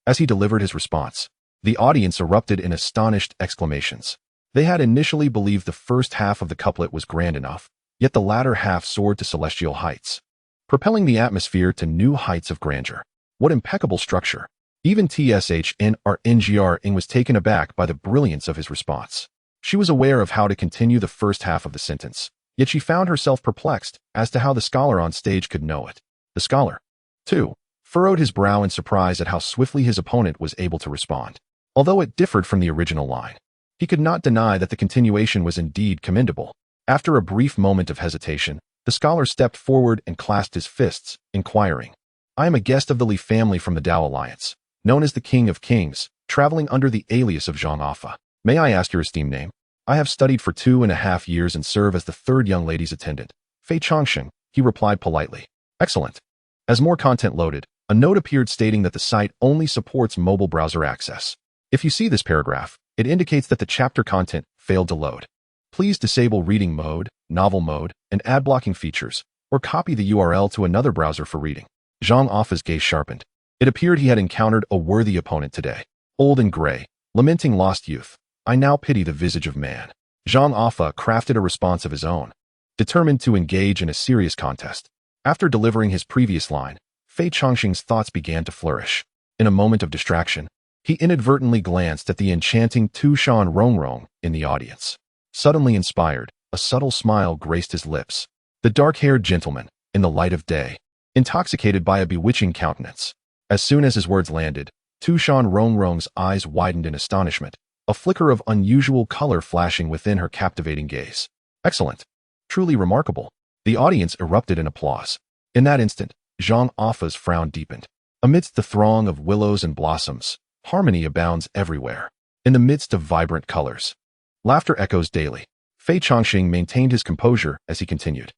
As he delivered his response, the audience erupted in astonished exclamations. They had initially believed the first half of the couplet was grand enough, yet the latter half soared to celestial heights, propelling the atmosphere to new heights of grandeur. What impeccable structure! Even Changsheng was taken aback by the brilliance of his response. She was aware of how to continue the first half of the sentence, yet she found herself perplexed as to how the scholar on stage could know it. The scholar, too, furrowed his brow in surprise at how swiftly his opponent was able to respond. Although it differed from the original line, he could not deny that the continuation was indeed commendable. After a brief moment of hesitation, The scholar stepped forward and clasped his fists, inquiring. I am a guest of the Li family from the Tao Alliance, known as the King of Kings, traveling under the alias of Zhang Afa. May I ask your esteemed name? I have studied for 2.5 years and serve as the third young lady's attendant. Fei Changsheng, he replied politely. Excellent. As more content loaded, a note appeared stating that the site only supports mobile browser access. If you see this paragraph, it indicates that the chapter content failed to load. Please disable reading mode, novel mode, and ad blocking features, or copy the URL to another browser for reading. Zhang Afa's gaze sharpened. It appeared he had encountered a worthy opponent today. Old and gray, lamenting lost youth. I now pity the visage of man. Zhang Afa crafted a response of his own, determined to engage in a serious contest. After delivering his previous line, Fei Changsheng's thoughts began to flourish. In a moment of distraction, he inadvertently glanced at the enchanting Tu Shan Rongrong in the audience. Suddenly inspired, a subtle smile graced his lips. The dark-haired gentleman, in the light of day, intoxicated by a bewitching countenance. As soon as his words landed, Tu Shan Rongrong's eyes widened in astonishment, a flicker of unusual color flashing within her captivating gaze. Excellent. Truly remarkable. The audience erupted in applause. In that instant, Zhang Afa's frown deepened. Amidst the throng of willows and blossoms, harmony abounds everywhere. In the midst of vibrant colors, laughter echoes daily. Fei Changsheng maintained his composure as he continued.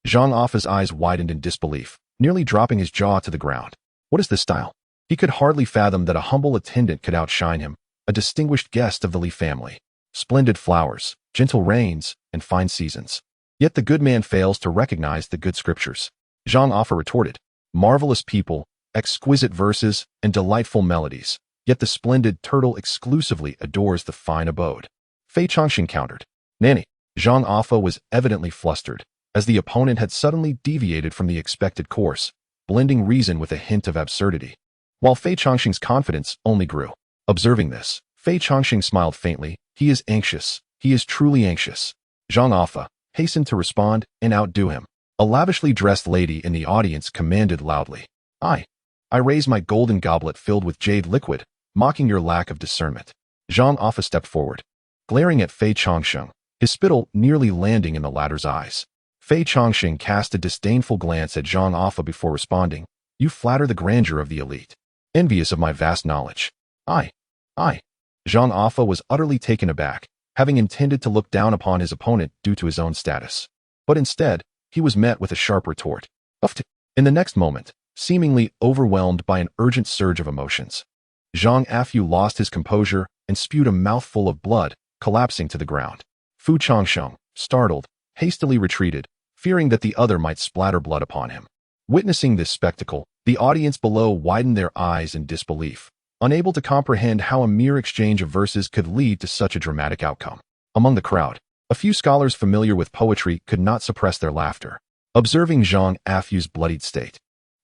Zhang Afa's eyes widened in disbelief, nearly dropping his jaw to the ground. What is this style? He could hardly fathom that a humble attendant could outshine him, a distinguished guest of the Li family. Splendid flowers, gentle rains, and fine seasons. Yet the good man fails to recognize the good scriptures. Zhang Afa retorted. Marvelous people, exquisite verses, and delightful melodies. Yet the splendid turtle exclusively adores the fine abode. Fei Changsheng countered. Nanny. Zhang Afa was evidently flustered, as the opponent had suddenly deviated from the expected course, blending reason with a hint of absurdity. While Fei Changsheng's confidence only grew. Observing this, Fei Changsheng smiled faintly. He is anxious. He is truly anxious. Zhang Afa hastened to respond and outdo him. A lavishly dressed lady in the audience commanded loudly. I raise my golden goblet filled with jade liquid, mocking your lack of discernment. Zhang Afa stepped forward, glaring at Fei Changsheng, his spittle nearly landing in the latter's eyes. Fei Changsheng cast a disdainful glance at Zhang Afa before responding. You flatter the grandeur of the elite. Envious of my vast knowledge. I. Zhang Afa was utterly taken aback, having intended to look down upon his opponent due to his own status. But instead, he was met with a sharp retort. In the next moment, seemingly overwhelmed by an urgent surge of emotions, Zhang Afa lost his composure and spewed a mouthful of blood, collapsing to the ground. Fu Changsheng, startled, hastily retreated, fearing that the other might splatter blood upon him. Witnessing this spectacle, the audience below widened their eyes in disbelief, unable to comprehend how a mere exchange of verses could lead to such a dramatic outcome. Among the crowd, a few scholars familiar with poetry could not suppress their laughter, observing Zhang Afa's bloodied state.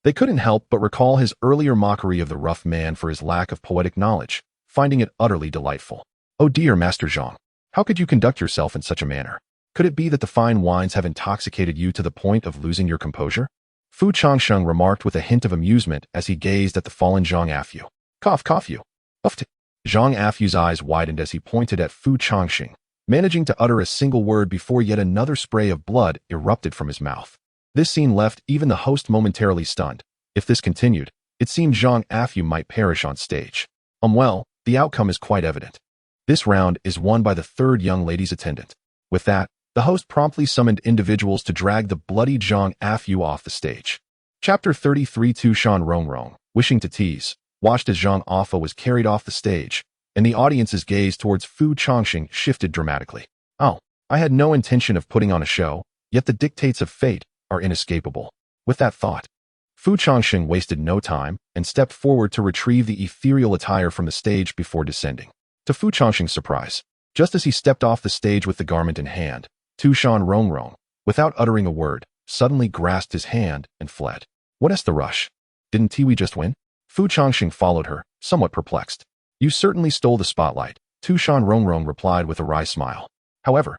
They couldn't help but recall his earlier mockery of the rough man for his lack of poetic knowledge, finding it utterly delightful. Oh dear, Master Zhang, how could you conduct yourself in such a manner? Could it be that the fine wines have intoxicated you to the point of losing your composure? Fu Changsheng remarked with a hint of amusement as he gazed at the fallen Zhang Afa. Cough you. Zhang Afa's eyes widened as he pointed at Fu Changsheng, managing to utter a single word before yet another spray of blood erupted from his mouth. This scene left even the host momentarily stunned. If this continued, it seemed Zhang Afa might perish on stage. Well, the outcome is quite evident. This round is won by the third young lady's attendant. With that, the host promptly summoned individuals to drag the bloody Zhang Afa off the stage. Chapter 33 Tu Shan Rongrong, wishing to tease, watched as Zhang Afa was carried off the stage, and the audience's gaze towards Fu Changsheng shifted dramatically. I had no intention of putting on a show, yet the dictates of fate are inescapable. With that thought, Fu Changsheng wasted no time and stepped forward to retrieve the ethereal attire from the stage before descending. To Fu Changsheng's surprise, just as he stepped off the stage with the garment in hand, Tu Shan Rongrong, without uttering a word, suddenly grasped his hand and fled. What's the rush? Didn't Tiwi just win? Fu Changsheng followed her, somewhat perplexed. You certainly stole the spotlight, Tu Shan Rongrong replied with a wry smile. However,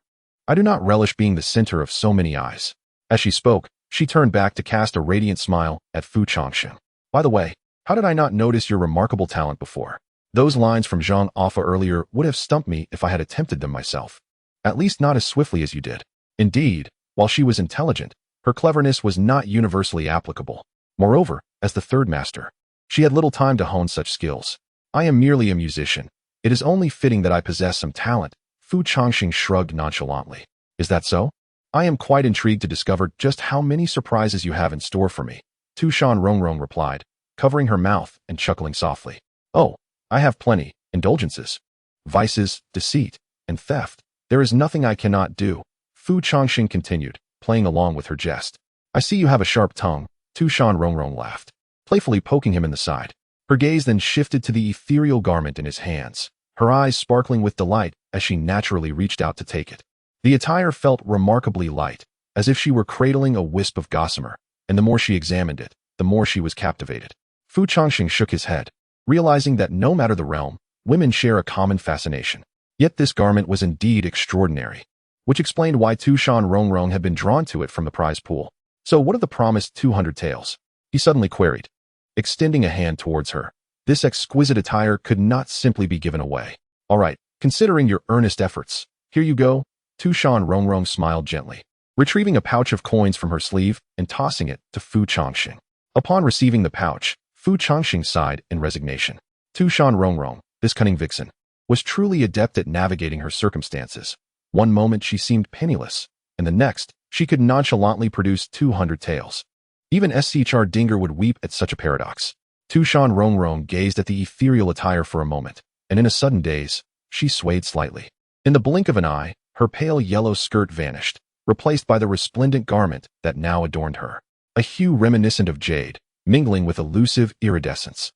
I do not relish being the center of so many eyes. As she spoke, she turned back to cast a radiant smile at Fu Changsheng. By the way, how did I not notice your remarkable talent before? Those lines from Zhang Afa earlier would have stumped me if I had attempted them myself. At least not as swiftly as you did. Indeed, While she was intelligent, her cleverness was not universally applicable. Moreover, as the third master, she had little time to hone such skills. I am merely a musician. It is only fitting that I possess some talent. Fu Changsheng shrugged nonchalantly. Is that so? I am quite intrigued to discover just how many surprises you have in store for me. Tu Shan Rongrong replied, covering her mouth and chuckling softly. Oh, I have plenty. Indulgences, vices, deceit, and theft. There is nothing I cannot do. Fu Changsheng continued, playing along with her jest. I see you have a sharp tongue. Tu Shan Rongrong laughed, playfully poking him in the side. Her gaze then shifted to the ethereal garment in his hands, her eyes sparkling with delight as she naturally reached out to take it. The attire felt remarkably light, as if she were cradling a wisp of gossamer, and the more she examined it, the more she was captivated. Fu Changsheng shook his head, realizing that no matter the realm, women share a common fascination. Yet this garment was indeed extraordinary, which explained why Tu Shan Rongrong had been drawn to it from the prize pool. So what of the promised 200 taels? He suddenly queried, extending a hand towards her. This exquisite attire could not simply be given away. All right, considering your earnest efforts, here you go. Tu Shan Rongrong smiled gently, retrieving a pouch of coins from her sleeve and tossing it to Fu Changsheng. Upon receiving the pouch, Fu Changsheng sighed in resignation. Tu Shan Rongrong, this cunning vixen, was truly adept at navigating her circumstances. One moment she seemed penniless, and the next, she could nonchalantly produce 200 taels. Even Schr Dinger would weep at such a paradox. Tu Shan Rongrong gazed at the ethereal attire for a moment, and in a sudden daze, she swayed slightly. In the blink of an eye, her pale yellow skirt vanished, replaced by the resplendent garment that now adorned her. A hue reminiscent of jade, mingling with elusive iridescence,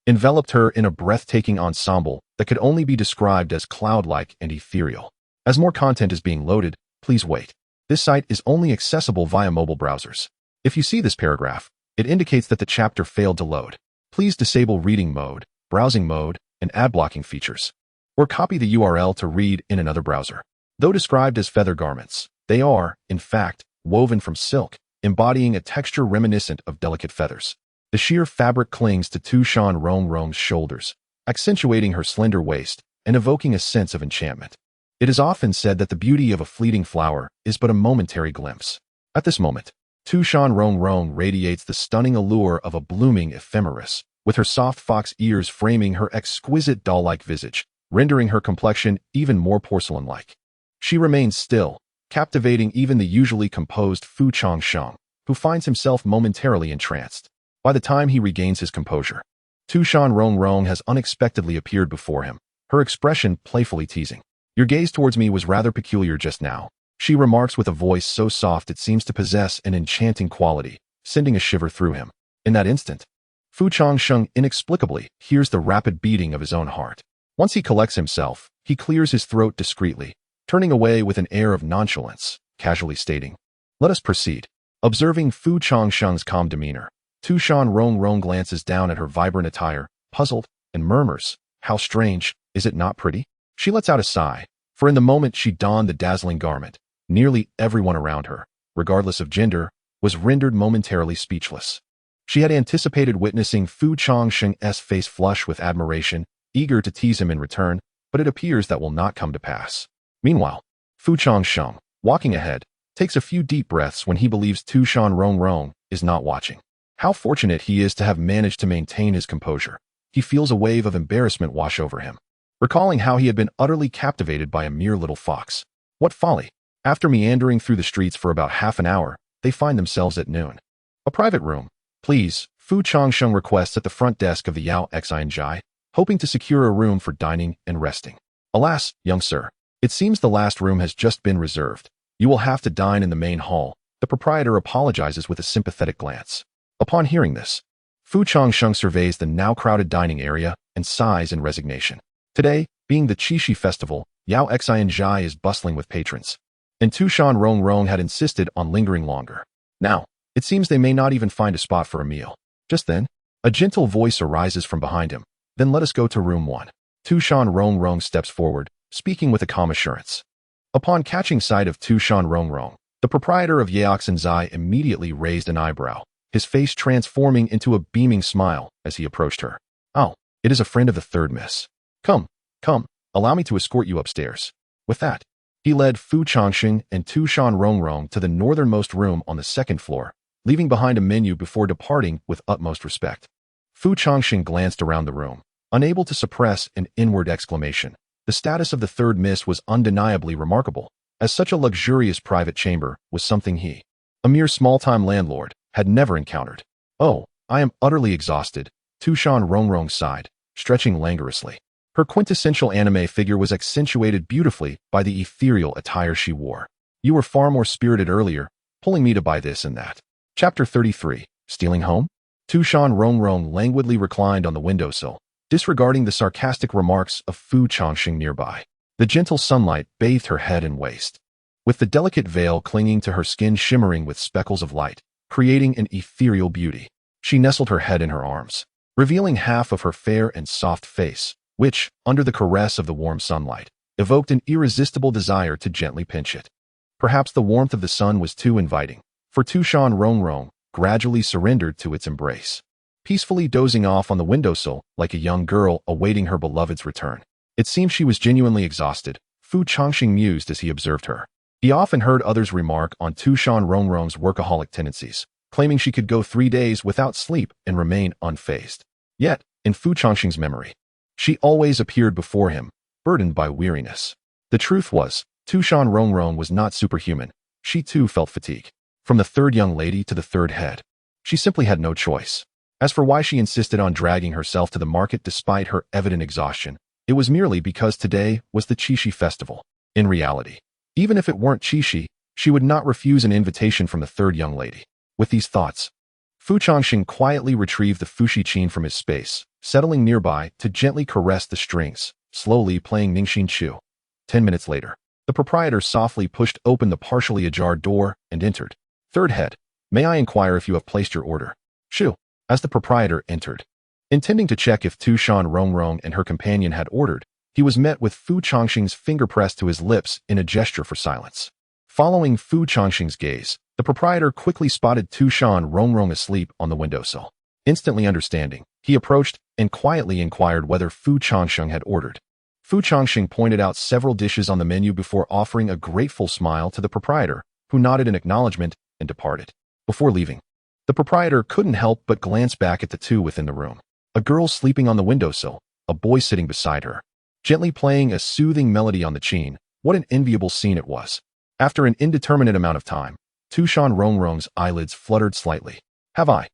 enveloped her in a breathtaking ensemble that could only be described as cloud-like and ethereal. As more content is being loaded, please wait. This site is only accessible via mobile browsers. If you see this paragraph, it indicates that the chapter failed to load. Please disable reading mode, browsing mode, and ad blocking features, or copy the URL to read in another browser. Though described as feather garments, they are, in fact, woven from silk, embodying a texture reminiscent of delicate feathers. The sheer fabric clings to Tu Shan Rongrong's shoulders, accentuating her slender waist and evoking a sense of enchantment. It is often said that the beauty of a fleeting flower is but a momentary glimpse. At this moment, Tu Shan Rongrong radiates the stunning allure of a blooming ephemeris, with her soft fox ears framing her exquisite doll-like visage, rendering her complexion even more porcelain-like. She remains still, captivating even the usually composed Fu Changsheng, who finds himself momentarily entranced. By the time he regains his composure, Tu Shan Rongrong has unexpectedly appeared before him, her expression playfully teasing. Your gaze towards me was rather peculiar just now, she remarks with a voice so soft it seems to possess an enchanting quality, sending a shiver through him. In that instant, Fu Changsheng inexplicably hears the rapid beating of his own heart. Once he collects himself, he clears his throat discreetly, turning away with an air of nonchalance, casually stating, "Let us proceed." Observing Fu Changsheng's calm demeanor, Tu Shan Rongrong glances down at her vibrant attire, puzzled, and murmurs, "How strange, is it not pretty?" She lets out a sigh, for in the moment she donned the dazzling garment, nearly everyone around her, regardless of gender, was rendered momentarily speechless. She had anticipated witnessing Fu Changsheng's face flush with admiration, eager to tease him in return, but it appears that will not come to pass. Meanwhile, Fu Changsheng, walking ahead, takes a few deep breaths when he believes Tu Shan Rongrong is not watching. How fortunate he is to have managed to maintain his composure. He feels a wave of embarrassment wash over him, recalling how he had been utterly captivated by a mere little fox. What folly! After meandering through the streets for about half an hour, they find themselves at noon. A private room, please, Fu Changsheng requests at the front desk of the Yao Xianjai, hoping to secure a room for dining and resting. Alas, young sir, it seems the last room has just been reserved. You will have to dine in the main hall. The proprietor apologizes with a sympathetic glance. Upon hearing this, Fu Changsheng surveys the now crowded dining area and sighs in resignation. Today, being the Qixi festival, Yao Xianjai is bustling with patrons, and Tu Shan Rongrong had insisted on lingering longer. Now, it seems they may not even find a spot for a meal. Just then, a gentle voice arises from behind him. Then let us go to room 1. Tu Shan Rongrong steps forward, speaking with a calm assurance. Upon catching sight of Tu Shan Rongrong, the proprietor of Yao Xianjai immediately raised an eyebrow, his face transforming into a beaming smile as he approached her. "Oh, it is a friend of the third miss. Come, allow me to escort you upstairs." With that, He led Fu Changsheng and Tu Shan Rongrong to the northernmost room on the second floor, leaving behind a menu before departing with utmost respect. Fu Changsheng glanced around the room, unable to suppress an inward exclamation. The status of the third miss was undeniably remarkable, as such a luxurious private chamber was something he, a mere small-time landlord, had never encountered. "Oh, I am utterly exhausted," Tu Shan Rongrong sighed, stretching languorously. Her quintessential anime figure was accentuated beautifully by the ethereal attire she wore. "You were far more spirited earlier, pulling me to buy this and that." Chapter 33. Stealing Home? Tu Shan Rongrong languidly reclined on the windowsill, disregarding the sarcastic remarks of Fu Changsheng nearby. The gentle sunlight bathed her head and waist, with the delicate veil clinging to her skin shimmering with speckles of light, creating an ethereal beauty. She nestled her head in her arms, revealing half of her fair and soft face, which, under the caress of the warm sunlight, evoked an irresistible desire to gently pinch it. Perhaps the warmth of the sun was too inviting, for Tu Shan Rongrong gradually surrendered to its embrace, peacefully dozing off on the windowsill like a young girl awaiting her beloved's return. It seemed she was genuinely exhausted, Fu Changsheng mused as he observed her. He often heard others remark on Tu Shan Rongrong's workaholic tendencies, claiming she could go 3 days without sleep and remain unfazed. Yet, in Fu Changsheng's memory, she always appeared before him, burdened by weariness. The truth was, Tu Shan Rongrong was not superhuman. She too felt fatigue. From the third young lady to the third head, she simply had no choice. As for why she insisted on dragging herself to the market despite her evident exhaustion, it was merely because today was the Qixi festival. In reality, even if it weren't Qixi, she would not refuse an invitation from the third young lady. With these thoughts, Fu Changsheng quietly retrieved the Fushi Qin from his space, settling nearby to gently caress the strings, slowly playing Ningxin Chu. 10 minutes later, the proprietor softly pushed open the partially ajar door and entered. "Third head, may I inquire if you have placed your order?" "Shu." As the proprietor entered, intending to check if Tu Shan Rongrong and her companion had ordered, he was met with Fu Changsheng's finger pressed to his lips in a gesture for silence. Following Fu Changsheng's gaze, the proprietor quickly spotted Tu Shan Rongrong asleep on the windowsill. Instantly understanding, he approached and quietly inquired whether Fu Changsheng had ordered. Fu Changsheng pointed out several dishes on the menu before offering a grateful smile to the proprietor, who nodded in acknowledgement and departed. Before leaving, the proprietor couldn't help but glance back at the two within the room. A girl sleeping on the windowsill, a boy sitting beside her, gently playing a soothing melody on the qin. What an enviable scene it was. After an indeterminate amount of time, Tu Shan Rongrong's eyelids fluttered slightly. "Have I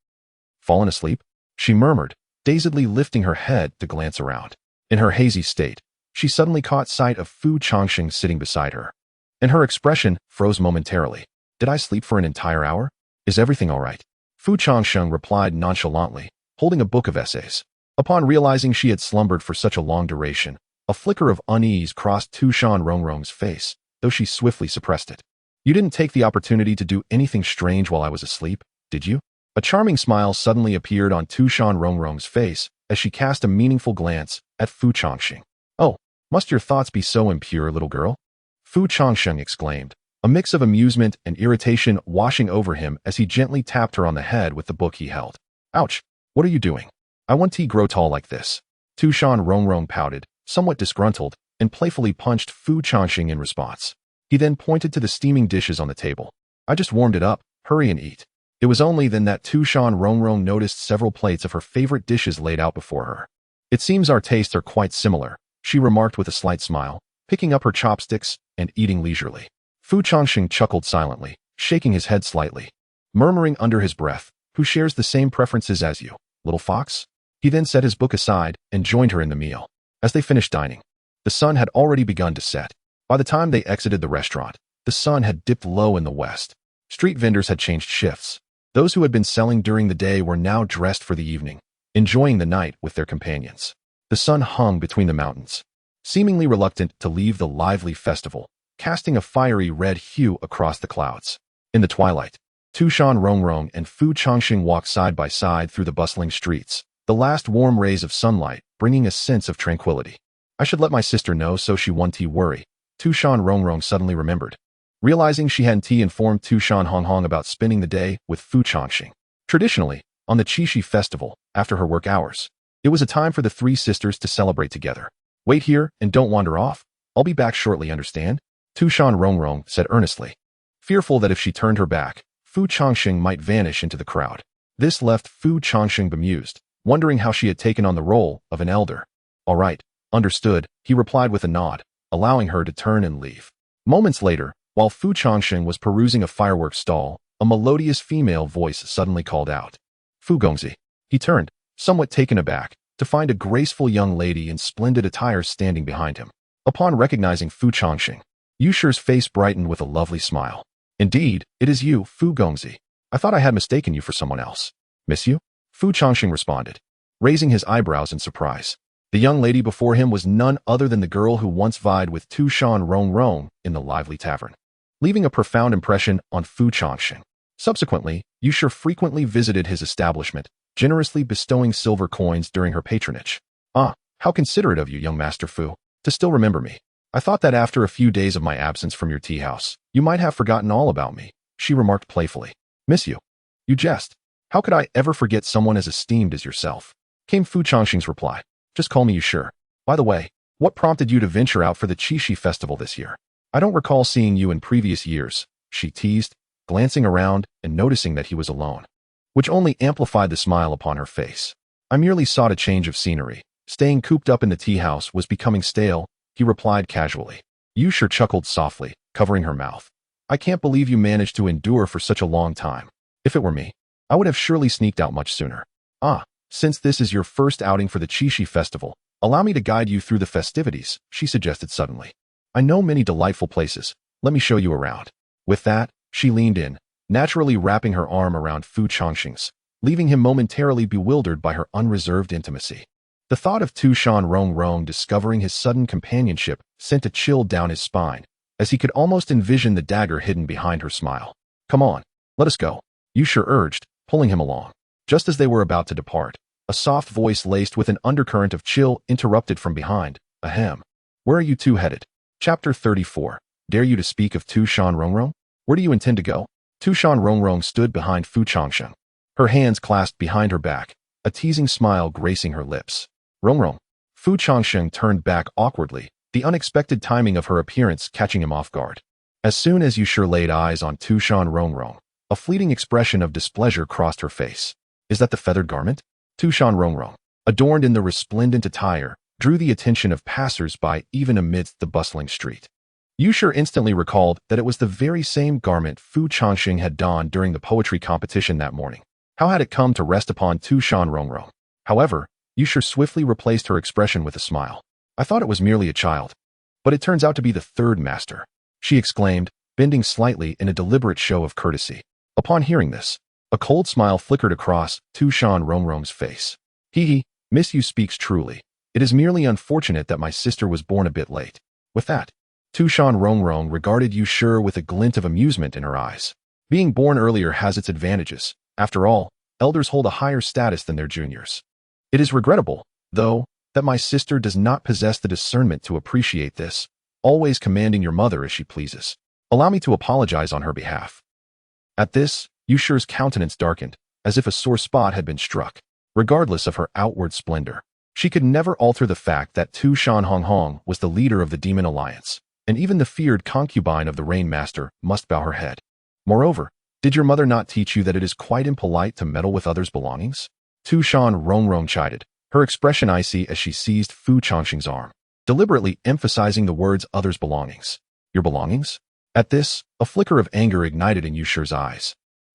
fallen asleep?" she murmured, dazedly lifting her head to glance around. In her hazy state, she suddenly caught sight of Fu Changsheng sitting beside her, and her expression froze momentarily. "Did I sleep for an entire hour? Is everything all right?" Fu Changsheng replied nonchalantly, holding a book of essays. Upon realizing she had slumbered for such a long duration, a flicker of unease crossed Tu Shan Rongrong's face, though she swiftly suppressed it. "You didn't take the opportunity to do anything strange while I was asleep, did you?" A charming smile suddenly appeared on Tu Shan Rongrong's face as she cast a meaningful glance at Fu Changsheng. "Oh, must your thoughts be so impure, little girl?" Fu Changsheng exclaimed, a mix of amusement and irritation washing over him as he gently tapped her on the head with the book he held. "Ouch! What are you doing? I want to grow tall like this." Tu Shan Rongrong pouted, somewhat disgruntled, and playfully punched Fu Changsheng in response. He then pointed to the steaming dishes on the table. "I just warmed it up. Hurry and eat." It was only then that Tu Shan Rongrong noticed several plates of her favorite dishes laid out before her. "It seems our tastes are quite similar," she remarked with a slight smile, picking up her chopsticks and eating leisurely. Fu Changsheng chuckled silently, shaking his head slightly, murmuring under his breath, "Who shares the same preferences as you, little fox?" He then set his book aside and joined her in the meal. As they finished dining, the sun had already begun to set. By the time they exited the restaurant, the sun had dipped low in the west. Street vendors had changed shifts. Those who had been selling during the day were now dressed for the evening, enjoying the night with their companions. The sun hung between the mountains, seemingly reluctant to leave the lively festival, casting a fiery red hue across the clouds. In the twilight, Tu Shan Rongrong and Fu Changsheng walked side by side through the bustling streets, the last warm rays of sunlight bringing a sense of tranquility. "I should let my sister know so she won't worry," Tu Shan Rongrong suddenly remembered, realizing she hadn't informed Tu Shan Rongrong about spending the day with Fu Changsheng. Traditionally, on the Qixi festival, after her work hours, it was a time for the three sisters to celebrate together. "Wait here and don't wander off. I'll be back shortly, understand?" Tu Shan Rongrong said earnestly, fearful that if she turned her back, Fu Changsheng might vanish into the crowd. This left Fu Changsheng bemused, wondering how she had taken on the role of an elder. All right, understood, he replied with a nod, allowing her to turn and leave. Moments later, while Fu Changsheng was perusing a fireworks stall, a melodious female voice suddenly called out, Fu Gongzi. He turned, somewhat taken aback, to find a graceful young lady in splendid attire standing behind him. Upon recognizing Fu Changsheng, Yusher's face brightened with a lovely smile. Indeed, it is you, Fu Gongzi. I thought I had mistaken you for someone else. Miss you? Fu Changsheng responded, raising his eyebrows in surprise. The young lady before him was none other than the girl who once vied with Tu Shan Rongrong in the lively tavern, leaving a profound impression on Fu Changsheng. Subsequently, Yusher frequently visited his establishment, generously bestowing silver coins during her patronage. Ah, how considerate of you, young Master Fu, to still remember me. I thought that after a few days of my absence from your tea house, you might have forgotten all about me, she remarked playfully. Miss you? You jest. How could I ever forget someone as esteemed as yourself? Came Fu Changsheng's reply. Just call me Yusher. By the way, what prompted you to venture out for the Qixi festival this year? I don't recall seeing you in previous years, she teased, glancing around and noticing that he was alone, which only amplified the smile upon her face. I merely sought a change of scenery. Staying cooped up in the tea house was becoming stale, he replied casually. Yusher chuckled softly, covering her mouth. I can't believe you managed to endure for such a long time. If it were me, I would have surely sneaked out much sooner. Ah, since this is your first outing for the Qixi festival, allow me to guide you through the festivities, she suggested suddenly. I know many delightful places. Let me show you around. With that, she leaned in, naturally wrapping her arm around Fu Changsheng's, leaving him momentarily bewildered by her unreserved intimacy. The thought of Tu Shan Rongrong discovering his sudden companionship sent a chill down his spine, as he could almost envision the dagger hidden behind her smile. Come on, let us go, Yusher urged, pulling him along. Just as they were about to depart, a soft voice laced with an undercurrent of chill interrupted from behind. Ahem. Where are you two headed? Chapter 34. Dare you to speak of Tu Shan Rongrong? Where do you intend to go? Tu Shan Rongrong stood behind Fu Changsheng, her hands clasped behind her back, a teasing smile gracing her lips. Rongrong. Fu Changsheng turned back awkwardly, the unexpected timing of her appearance catching him off guard. As soon as Yusher laid eyes on Tu Shan Rongrong, a fleeting expression of displeasure crossed her face. Is that the feathered garment? Tu Shan Rongrong, adorned in the resplendent attire, drew the attention of passers-by even amidst the bustling street. Yusher instantly recalled that it was the very same garment Fu Changsheng had donned during the poetry competition that morning. How had it come to rest upon Tu Shan Rongrong? However, Yusher swiftly replaced her expression with a smile. I thought it was merely a child. But it turns out to be the third master, she exclaimed, bending slightly in a deliberate show of courtesy. Upon hearing this, a cold smile flickered across Tu Shan Rongrong's face. Hee, Miss you speaks truly. It is merely unfortunate that my sister was born a bit late. With that, Tu Shan Rongrong regarded Yusher with a glint of amusement in her eyes. Being born earlier has its advantages. After all, elders hold a higher status than their juniors. It is regrettable, though, that my sister does not possess the discernment to appreciate this, always commanding your mother as she pleases. Allow me to apologize on her behalf. At this, Yusher's countenance darkened, as if a sore spot had been struck. Regardless of her outward splendor, she could never alter the fact that Tu Shan Rongrong was the leader of the Demon Alliance, and even the feared concubine of the Rain Master must bow her head. Moreover, did your mother not teach you that it is quite impolite to meddle with others' belongings? Tu Shan Rongrong chided, her expression icy as she seized Fu Changsheng's arm, deliberately emphasizing the words others' belongings. Your belongings? At this, a flicker of anger ignited in Yusher's eyes.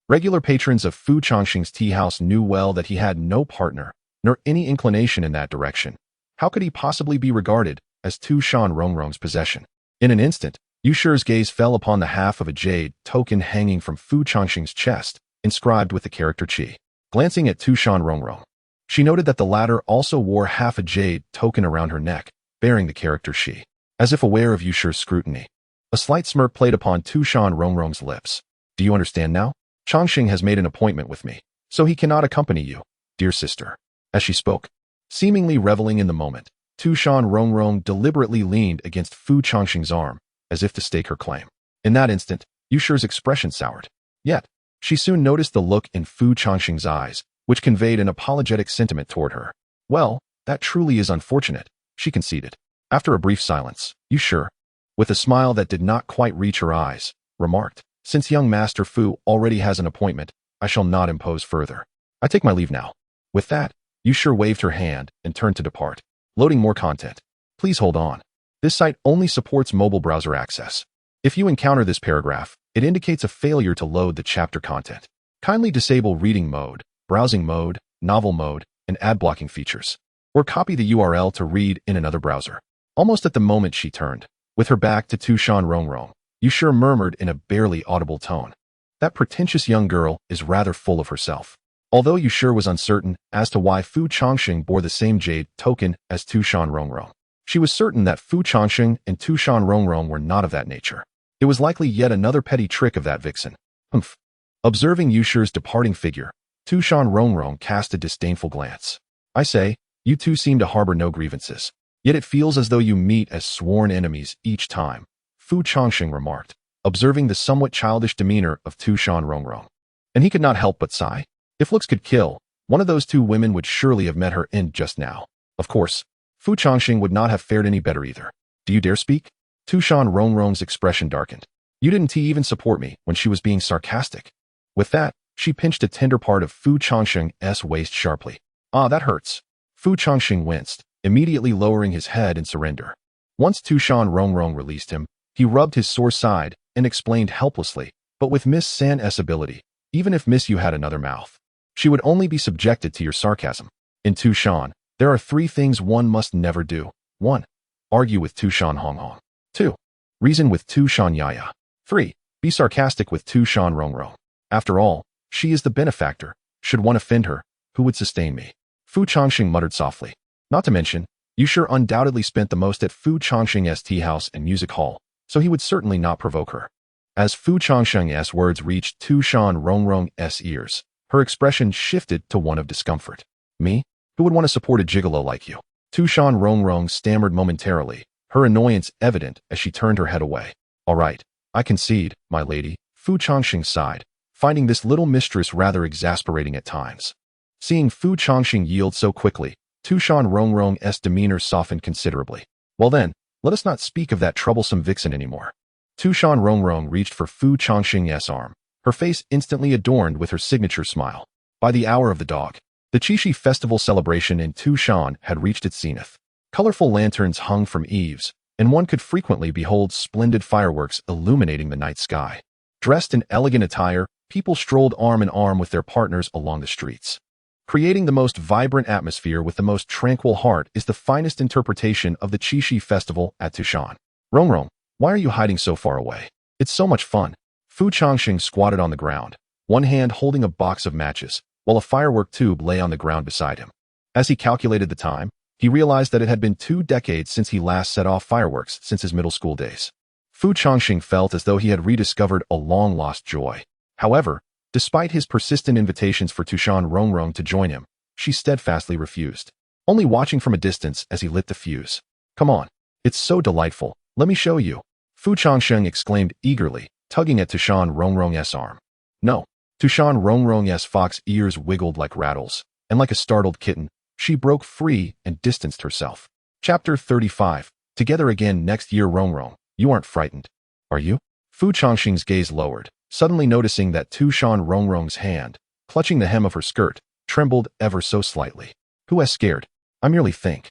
Regular patrons of Fu Changsheng's tea house knew well that he had no partner, nor any inclination in that direction. How could he possibly be regarded as Tu Shan Rongrong's possession? In an instant, Yusher's gaze fell upon the half of a jade token hanging from Fu Changsheng's chest, inscribed with the character Qi. Glancing at Tu Shan Rongrong, she noted that the latter also wore half a jade token around her neck, bearing the character Shi. As if aware of Yusher's scrutiny, a slight smirk played upon Tu Shan Rongrong's lips. Do you understand now? Changsheng has made an appointment with me, so he cannot accompany you, dear sister. As she spoke, seemingly reveling in the moment, Tu Shan Rongrong deliberately leaned against Fu Changsheng's arm, as if to stake her claim. In that instant, Yusher's expression soured. Yet, she soon noticed the look in Fu Changsheng's eyes, which conveyed an apologetic sentiment toward her. Well, that truly is unfortunate, she conceded. After a brief silence, Yusher, with a smile that did not quite reach her eyes, remarked, "Since young Master Fu already has an appointment, I shall not impose further. I take my leave now." With that, Yu Shi waved her hand and turned to depart. Loading more content. Please hold on. This site only supports mobile browser access. If you encounter this paragraph, it indicates a failure to load the chapter content. Kindly disable reading mode, browsing mode, novel mode, and ad blocking features. Or copy the URL to read in another browser. Almost at the moment she turned, with her back to Tu Shan Rongrong, Yu Shi murmured in a barely audible tone. That pretentious young girl is rather full of herself. Although Yu Shi was uncertain as to why Fu Changsheng bore the same jade token as Tu Shan Rongrong, she was certain that Fu Changsheng and Tu Shan Rongrong were not of that nature. It was likely yet another petty trick of that vixen. Humph. Observing Yu Shi's departing figure, Tu Shan Rongrong cast a disdainful glance. I say, you two seem to harbor no grievances. Yet it feels as though you meet as sworn enemies each time, Fu Changsheng remarked, observing the somewhat childish demeanor of Tu Shan Rongrong. And he could not help but sigh. If looks could kill, one of those two women would surely have met her end just now. Of course, Fu Changsheng would not have fared any better either. Do you dare speak? Tu Shan Rongrong's expression darkened. You didn't even support me when she was being sarcastic. With that, she pinched a tender part of Fu Changsheng's waist sharply. Ah, that hurts. Fu Changsheng winced, immediately lowering his head in surrender. Once Tu Shan Rongrong released him, he rubbed his sore side and explained helplessly, but with Miss San's ability, even if Miss Yu had another mouth, she would only be subjected to your sarcasm. In Tu Shan, there are 3 things one must never do. 1. Argue with Tu Shan Rongrong. 2. Reason with Tu Shan Yaya. 3. Be sarcastic with Tu Shan Rongrong. After all, she is the benefactor. Should one offend her, who would sustain me? Fu Changsheng muttered softly. Not to mention, Yu Shi undoubtedly spent the most at Fu Changsheng's tea house and music hall, so he would certainly not provoke her. As Fu Changsheng's words reached Tu Shan Rongrong's ears, her expression shifted to one of discomfort. Me? Who would want to support a gigolo like you? Tu Shan Rongrong stammered momentarily, her annoyance evident as she turned her head away. All right, I concede, my lady, Fu Changsheng sighed, finding this little mistress rather exasperating at times. Seeing Fu Changsheng yield so quickly, Tu Shan Rongrong's demeanor softened considerably. Well then, let us not speak of that troublesome vixen anymore. Tu Shan Rongrong reached for Fu Changsheng's arm, her face instantly adorned with her signature smile. By the hour of the dog, the Qixi festival celebration in Tu Shan had reached its zenith. Colorful lanterns hung from eaves, and one could frequently behold splendid fireworks illuminating the night sky. Dressed in elegant attire, people strolled arm in arm with their partners along the streets. Creating the most vibrant atmosphere with the most tranquil heart is the finest interpretation of the Qixi festival at Tu Shan. Rongrong, why are you hiding so far away? It's so much fun. Fu Changsheng squatted on the ground, one hand holding a box of matches, while a firework tube lay on the ground beside him. As he calculated the time, he realized that it had been 2 decades since he last set off fireworks since his middle school days. Fu Changsheng felt as though he had rediscovered a long-lost joy. However, despite his persistent invitations for Tu Shan Rongrong to join him, she steadfastly refused, only watching from a distance as he lit the fuse. Come on, it's so delightful, let me show you, Fu Changsheng exclaimed eagerly, tugging at Tu Shan Rongrong's arm. No, Tu Shan Rongrong's fox ears wiggled like rattles, and like a startled kitten, she broke free and distanced herself. Chapter 35. Together again next year. Rongrong, you aren't frightened, are you? Fu Changsheng's gaze lowered, suddenly noticing that Tu Shan Rongrong's hand, clutching the hem of her skirt, trembled ever so slightly. Who has scared? I merely think.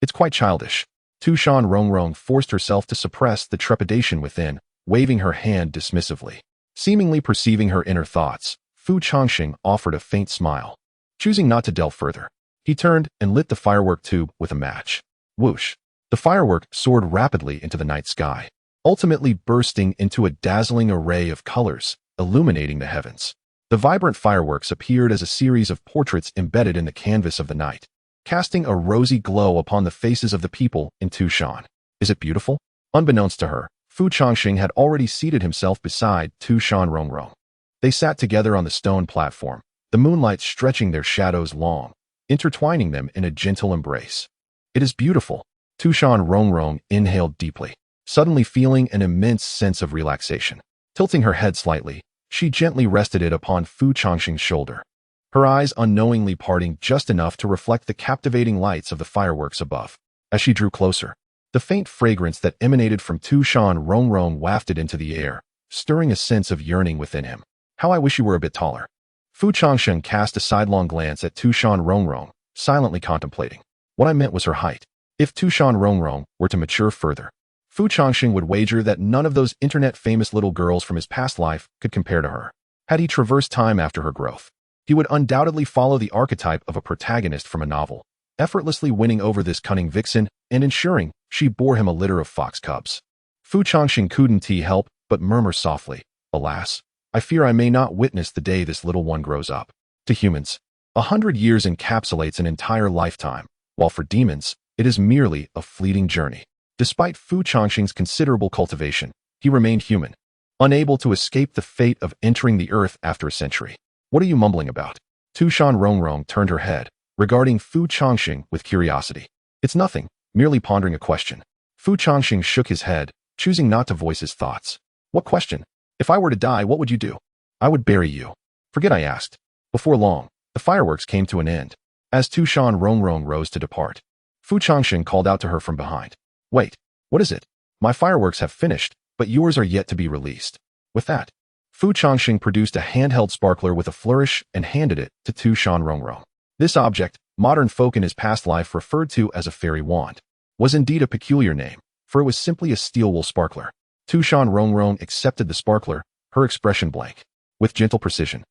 It's quite childish. Tu Shan Rongrong forced herself to suppress the trepidation within, waving her hand dismissively. Seemingly perceiving her inner thoughts, Fu Changsheng offered a faint smile. Choosing not to delve further, he turned and lit the firework tube with a match. Whoosh! The firework soared rapidly into the night sky, ultimately bursting into a dazzling array of colors, illuminating the heavens. The vibrant fireworks appeared as a series of portraits embedded in the canvas of the night, casting a rosy glow upon the faces of the people in Tu Shan. Is it beautiful? Unbeknownst to her, Fu Changsheng had already seated himself beside Tu Shan Rongrong. They sat together on the stone platform, the moonlight stretching their shadows long, intertwining them in a gentle embrace. It is beautiful. Tu Shan Rongrong inhaled deeply, suddenly feeling an immense sense of relaxation. Tilting her head slightly, she gently rested it upon Fu Changsheng's shoulder, her eyes unknowingly parting just enough to reflect the captivating lights of the fireworks above. As she drew closer, The faint fragrance that emanated from Tu Shan Rongrong wafted into the air, stirring a sense of yearning within him. How I wish you were a bit taller. Fu Changsheng cast a sidelong glance at Tu Shan Rongrong, silently contemplating. What I meant was her height. If Tu Shan Rongrong were to mature further, Fu Changsheng would wager that none of those internet-famous little girls from his past life could compare to her. Had he traversed time after her growth, he would undoubtedly follow the archetype of a protagonist from a novel, effortlessly winning over this cunning vixen and ensuring she bore him a litter of fox cubs. Fu Changsheng couldn't help but murmur softly, alas, I fear I may not witness the day this little one grows up. To humans, 100 years encapsulates an entire lifetime, while for demons, it is merely a fleeting journey. Despite Fu Changsheng's considerable cultivation, he remained human, unable to escape the fate of entering the earth after a century. What are you mumbling about? Tu Shan Rongrong turned her head, regarding Fu Changsheng with curiosity. It's nothing, merely pondering a question. Fu Changsheng shook his head, choosing not to voice his thoughts. What question? If I were to die, what would you do? I would bury you. Forget I asked. Before long, the fireworks came to an end. As Tu Shan Rongrong rose to depart, Fu Changsheng called out to her from behind. Wait, what is it? My fireworks have finished, but yours are yet to be released. With that, Fu Changsheng produced a handheld sparkler with a flourish and handed it to Tu Shan Rongrong. This object, modern folk in his past life referred to as a fairy wand, was indeed a peculiar name, for it was simply a steel wool sparkler. Tu Shan Rongrong accepted the sparkler, her expression blank. With gentle precision,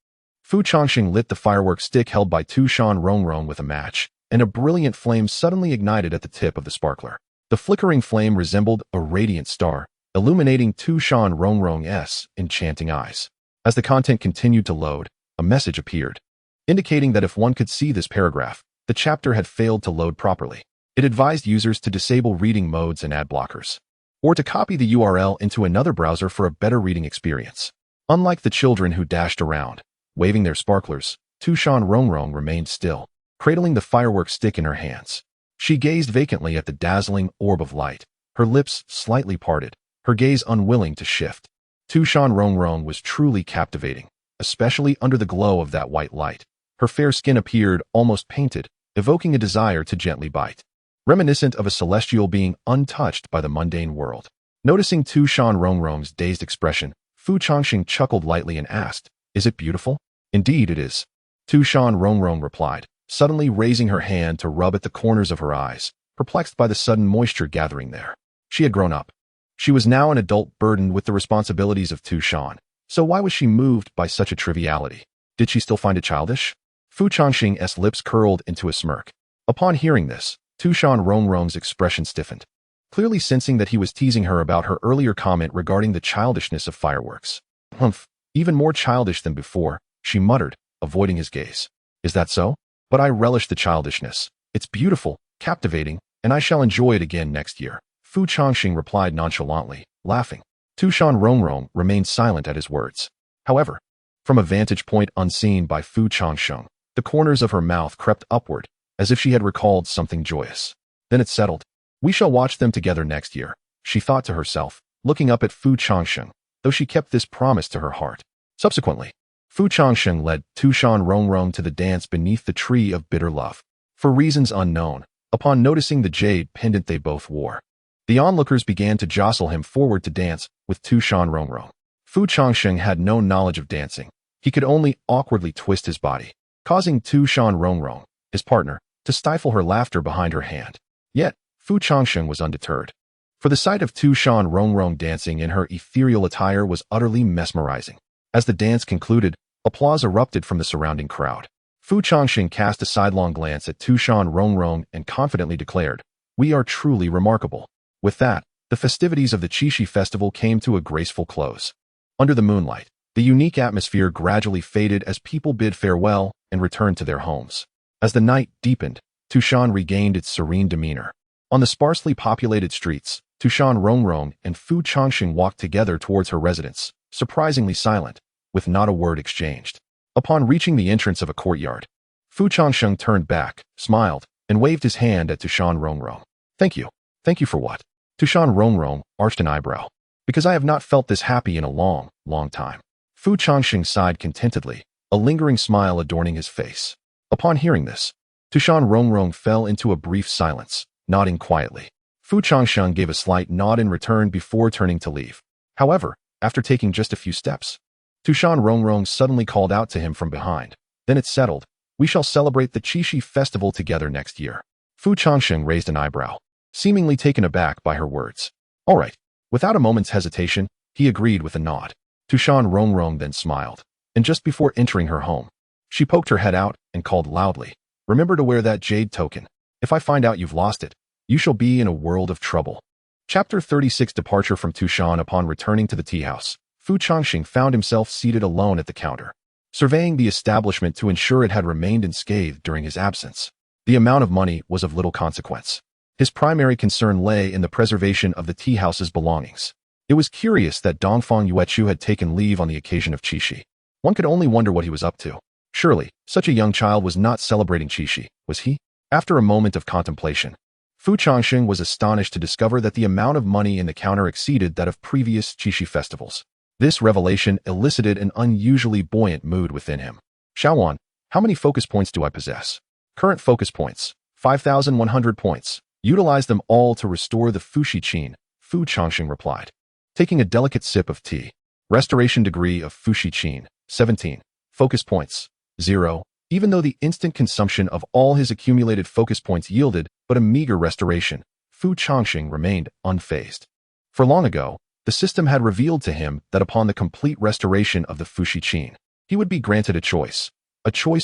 Fu Changsheng lit the firework stick held by Tu Shan Rongrong with a match, and a brilliant flame suddenly ignited at the tip of the sparkler. The flickering flame resembled a radiant star, illuminating Tu Shan Rongrong's enchanting eyes. As the content continued to load, a message appeared, indicating that if one could see this paragraph, the chapter had failed to load properly. It advised users to disable reading modes and ad blockers, or to copy the URL into another browser for a better reading experience. Unlike the children who dashed around, waving their sparklers, Tu Shan Rongrong remained still, cradling the firework stick in her hands. She gazed vacantly at the dazzling orb of light, her lips slightly parted, her gaze unwilling to shift. Tu Shan Rongrong was truly captivating, especially under the glow of that white light. Her fair skin appeared almost painted, evoking a desire to gently bite, reminiscent of a celestial being untouched by the mundane world. Noticing Tu Shan Rongrong's dazed expression, Fu Changsheng chuckled lightly and asked, Is it beautiful? Indeed it is. Tu Shan Rongrong replied, suddenly raising her hand to rub at the corners of her eyes, perplexed by the sudden moisture gathering there. She had grown up. She was now an adult burdened with the responsibilities of Tu Shan, so why was she moved by such a triviality? Did she still find it childish? Fu Changsheng's lips curled into a smirk. Upon hearing this, Tu Shan Rongrong's expression stiffened, clearly sensing that he was teasing her about her earlier comment regarding the childishness of fireworks. Humph, even more childish than before, she muttered, avoiding his gaze. Is that so? But I relish the childishness. It's beautiful, captivating, and I shall enjoy it again next year. Fu Changsheng replied nonchalantly, laughing. Tu Shan Rongrong remained silent at his words. However, from a vantage point unseen by Fu Changsheng, the corners of her mouth crept upward, as if she had recalled something joyous. Then it settled. We shall watch them together next year, she thought to herself, looking up at Fu Changsheng, though she kept this promise to her heart. Subsequently, Fu Changsheng led Tu Shan Rongrong to the dance beneath the tree of bitter love. For reasons unknown, upon noticing the jade pendant they both wore, the onlookers began to jostle him forward to dance with Tu Shan Rongrong. Fu Changsheng had no knowledge of dancing. He could only awkwardly twist his body, causing Tu Shan Rongrong, his partner, to stifle her laughter behind her hand. Yet, Fu Changsheng was undeterred. For the sight of Tu Shan Rongrong dancing in her ethereal attire was utterly mesmerizing. As the dance concluded, applause erupted from the surrounding crowd. Fu Changsheng cast a sidelong glance at Tu Shan Rongrong and confidently declared, We are truly remarkable. With that, the festivities of the Qixi festival came to a graceful close. Under the moonlight, the unique atmosphere gradually faded as people bid farewell and returned to their homes. As the night deepened, Tu Shan regained its serene demeanor. On the sparsely populated streets, Tu Shan Rongrong and Fu Changsheng walked together towards her residence, surprisingly silent, with not a word exchanged. Upon reaching the entrance of a courtyard, Fu Changsheng turned back, smiled, and waved his hand at Tu Shan Rongrong. Thank you. Thank you for what? Tu Shan Rongrong arched an eyebrow. Because I have not felt this happy in a long, long time. Fu Changsheng sighed contentedly, a lingering smile adorning his face. Upon hearing this, Tu Shan Rongrong fell into a brief silence, nodding quietly. Fu Fu Changsheng gave a slight nod in return before turning to leave. However, after taking just a few steps, Tu Shan Rongrong suddenly called out to him from behind. Then it's settled. We shall celebrate the Qixi festival together next year. Fu Changsheng raised an eyebrow, seemingly taken aback by her words. All right. Without a moment's hesitation, he agreed with a nod. Tu Shan Rongrong then smiled, and just before entering her home, she poked her head out and called loudly, Remember to wear that jade token. If I find out you've lost it, you shall be in a world of trouble. Chapter 36 Departure from Tu Shan. Upon returning to the tea house, Fu Changsheng found himself seated alone at the counter, surveying the establishment to ensure it had remained unscathed during his absence. The amount of money was of little consequence. His primary concern lay in the preservation of the tea house's belongings. It was curious that Dongfang Yuechu had taken leave on the occasion of Qixi. One could only wonder what he was up to. Surely, such a young child was not celebrating Qixi, was he? After a moment of contemplation, Fu Changsheng was astonished to discover that the amount of money in the counter exceeded that of previous Qixi festivals. This revelation elicited an unusually buoyant mood within him. Shaowan, how many focus points do I possess? Current focus points, 5,100 points. Utilize them all to restore the Fuxi Qin, Fu Changsheng replied. Taking a delicate sip of tea. Restoration degree of Fuxi Qin, 17. Focus points, 0. Even though the instant consumption of all his accumulated focus points yielded but a meager restoration, Fu Changsheng remained unfazed. For long ago, the system had revealed to him that upon the complete restoration of the Fuxi Qin, he would be granted a choice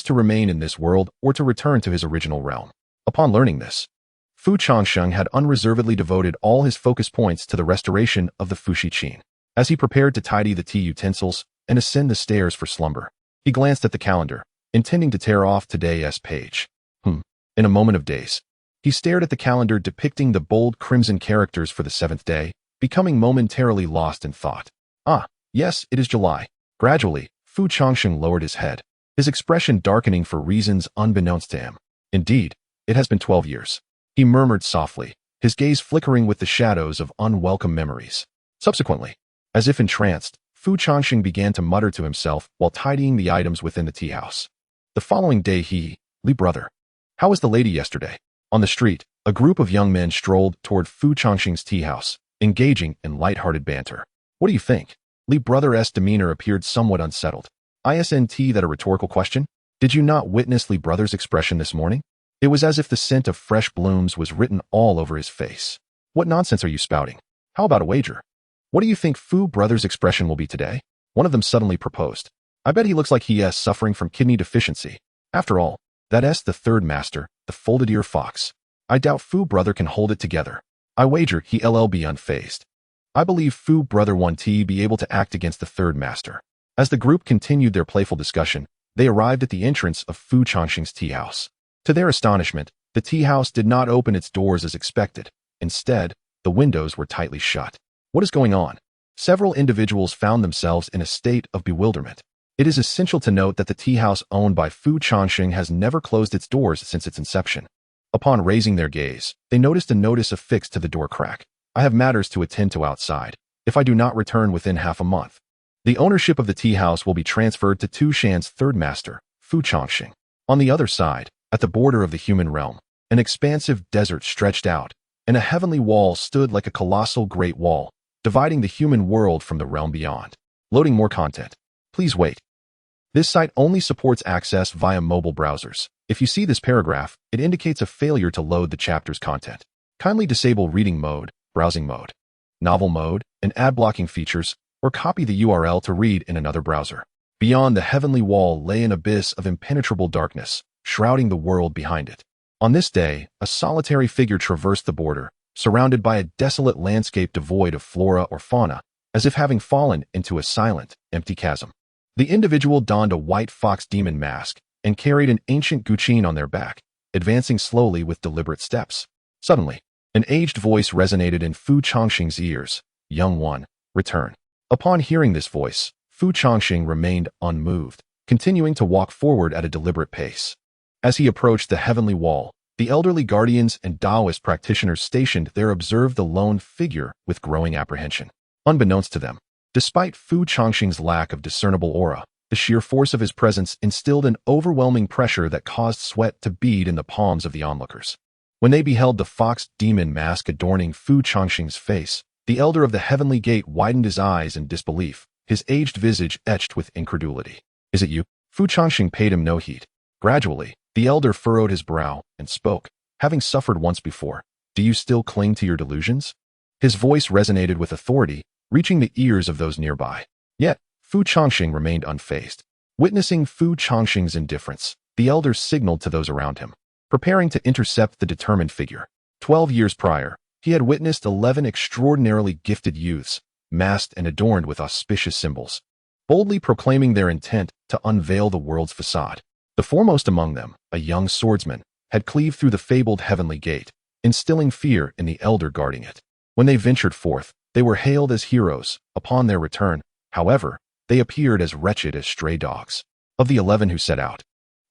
to remain in this world or to return to his original realm. Upon learning this, Fu Changsheng had unreservedly devoted all his focus points to the restoration of the Fuxi Qin. As he prepared to tidy the tea utensils and ascend the stairs for slumber, he glanced at the calendar, intending to tear off today's page. In a moment of daze, he stared at the calendar depicting the bold crimson characters for the 7th day, becoming momentarily lost in thought. Ah, yes, it is July. Gradually, Fu Changsheng lowered his head, his expression darkening for reasons unbeknownst to him. Indeed, it has been 12 years. He murmured softly, his gaze flickering with the shadows of unwelcome memories. Subsequently, as if entranced, Fu Changsheng began to mutter to himself while tidying the items within the tea house. The following day Li brother, how was the lady yesterday? On the street, a group of young men strolled toward Fu Changsheng's tea house, engaging in light-hearted banter. What do you think? Li brother's demeanor appeared somewhat unsettled. Isn't that a rhetorical question? Did you not witness Li brother's expression this morning? It was as if the scent of fresh blooms was written all over his face. What nonsense are you spouting? How about a wager? What do you think Fu brother's expression will be today? One of them suddenly proposed. I bet he looks like he is suffering from kidney deficiency. After all, that's the third master, the folded ear fox. I doubt Fu brother can hold it together. I wager he'll be unfazed. I believe Fu brother won't be able to act against the third master. As the group continued their playful discussion, they arrived at the entrance of Fu Changsheng's tea house. To their astonishment, the tea house did not open its doors as expected. Instead, the windows were tightly shut. What is going on? Several individuals found themselves in a state of bewilderment. It is essential to note that the tea house owned by Fu Changsheng has never closed its doors since its inception. Upon raising their gaze, they noticed a notice affixed to the door crack. I have matters to attend to outside. If I do not return within half a month, the ownership of the tea house will be transferred to Tu Shan's third master, Fu Changsheng. On the other side, at the border of the human realm, an expansive desert stretched out, and a heavenly wall stood like a colossal great wall, dividing the human world from the realm beyond. Loading more content. Please wait. This site only supports access via mobile browsers. If you see this paragraph, it indicates a failure to load the chapter's content. Kindly disable reading mode, browsing mode, novel mode, and ad blocking features, or copy the URL to read in another browser. Beyond the heavenly wall lay an abyss of impenetrable darkness, shrouding the world behind it. On this day, a solitary figure traversed the border, surrounded by a desolate landscape devoid of flora or fauna, as if having fallen into a silent, empty chasm. The individual donned a white fox demon mask and carried an ancient guqin on their back, advancing slowly with deliberate steps. Suddenly, an aged voice resonated in Fu Changsheng's ears. Young one, return. Upon hearing this voice, Fu Changsheng remained unmoved, continuing to walk forward at a deliberate pace. As he approached the heavenly wall, the elderly guardians and Taoist practitioners stationed there observed the lone figure with growing apprehension. Unbeknownst to them, despite Fu Changsheng's lack of discernible aura, the sheer force of his presence instilled an overwhelming pressure that caused sweat to bead in the palms of the onlookers. When they beheld the fox demon mask adorning Fu Changsheng's face, the elder of the heavenly gate widened his eyes in disbelief, his aged visage etched with incredulity. "Is it you?" Fu Changsheng paid him no heed. Gradually, the elder furrowed his brow and spoke, "Having suffered once before, do you still cling to your delusions?" His voice resonated with authority, reaching the ears of those nearby. Yet, Fu Changsheng remained unfazed. Witnessing Fu Changsheng's indifference, the elder signaled to those around him, preparing to intercept the determined figure. 12 years prior, he had witnessed 11 extraordinarily gifted youths, masked and adorned with auspicious symbols, boldly proclaiming their intent to unveil the world's facade. The foremost among them, a young swordsman, had cleaved through the fabled heavenly gate, instilling fear in the elder guarding it. When they ventured forth, they were hailed as heroes. Upon their return, however, they appeared as wretched as stray dogs. Of the 11 who set out,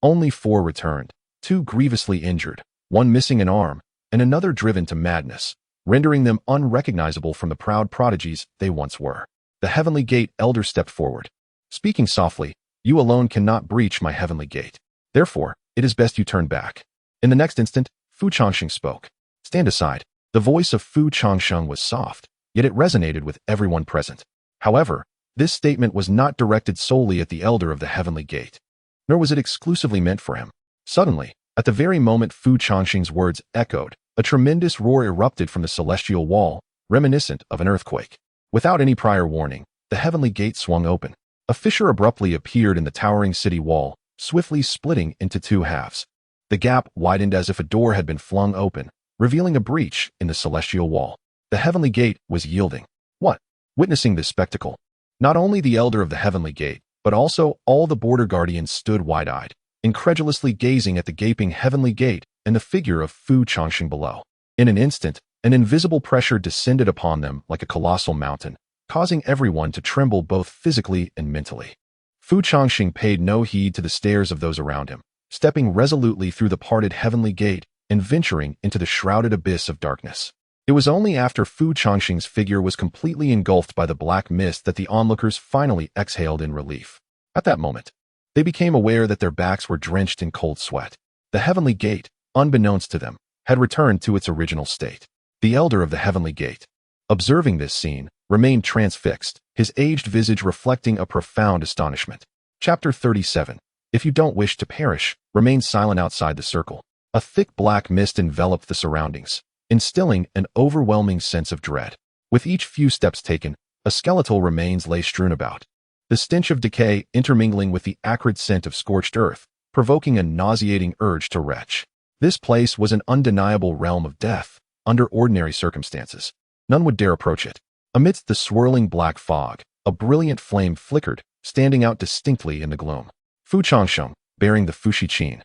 only 4 returned, 2 grievously injured, 1 missing an arm, and another driven to madness, rendering them unrecognizable from the proud prodigies they once were. The heavenly gate elder stepped forward, speaking softly, "You alone cannot breach my heavenly gate. Therefore, it is best you turn back." In the next instant, Fu Changsheng spoke. "Stand aside." The voice of Fu Changsheng was soft, yet it resonated with everyone present. However, this statement was not directed solely at the elder of the heavenly gate, nor was it exclusively meant for him. Suddenly, at the very moment Fu Changsheng's words echoed, a tremendous roar erupted from the celestial wall, reminiscent of an earthquake. Without any prior warning, the heavenly gate swung open. A fissure abruptly appeared in the towering city wall, swiftly splitting into 2 halves. The gap widened as if a door had been flung open, revealing a breach in the celestial wall. The heavenly gate was yielding. What? Witnessing this spectacle, not only the elder of the heavenly gate, but also all the border guardians stood wide-eyed, incredulously gazing at the gaping heavenly gate and the figure of Fu Changsheng below. In an instant, an invisible pressure descended upon them like a colossal mountain, causing everyone to tremble both physically and mentally. Fu Changsheng paid no heed to the stares of those around him, stepping resolutely through the parted heavenly gate and venturing into the shrouded abyss of darkness. It was only after Fu Changsheng's figure was completely engulfed by the black mist that the onlookers finally exhaled in relief. At that moment, they became aware that their backs were drenched in cold sweat. The heavenly gate, unbeknownst to them, had returned to its original state. The elder of the heavenly gate, observing this scene, remained transfixed, his aged visage reflecting a profound astonishment. Chapter 37. If you don't wish to perish, remain silent outside the circle. A thick black mist enveloped the surroundings, instilling an overwhelming sense of dread. With each few steps taken, a skeletal remains lay strewn about, the stench of decay intermingling with the acrid scent of scorched earth, provoking a nauseating urge to retch. This place was an undeniable realm of death. Under ordinary circumstances, none would dare approach it. Amidst the swirling black fog, a brilliant flame flickered, standing out distinctly in the gloom. Fu Changsheng, bearing the Fushi Qin,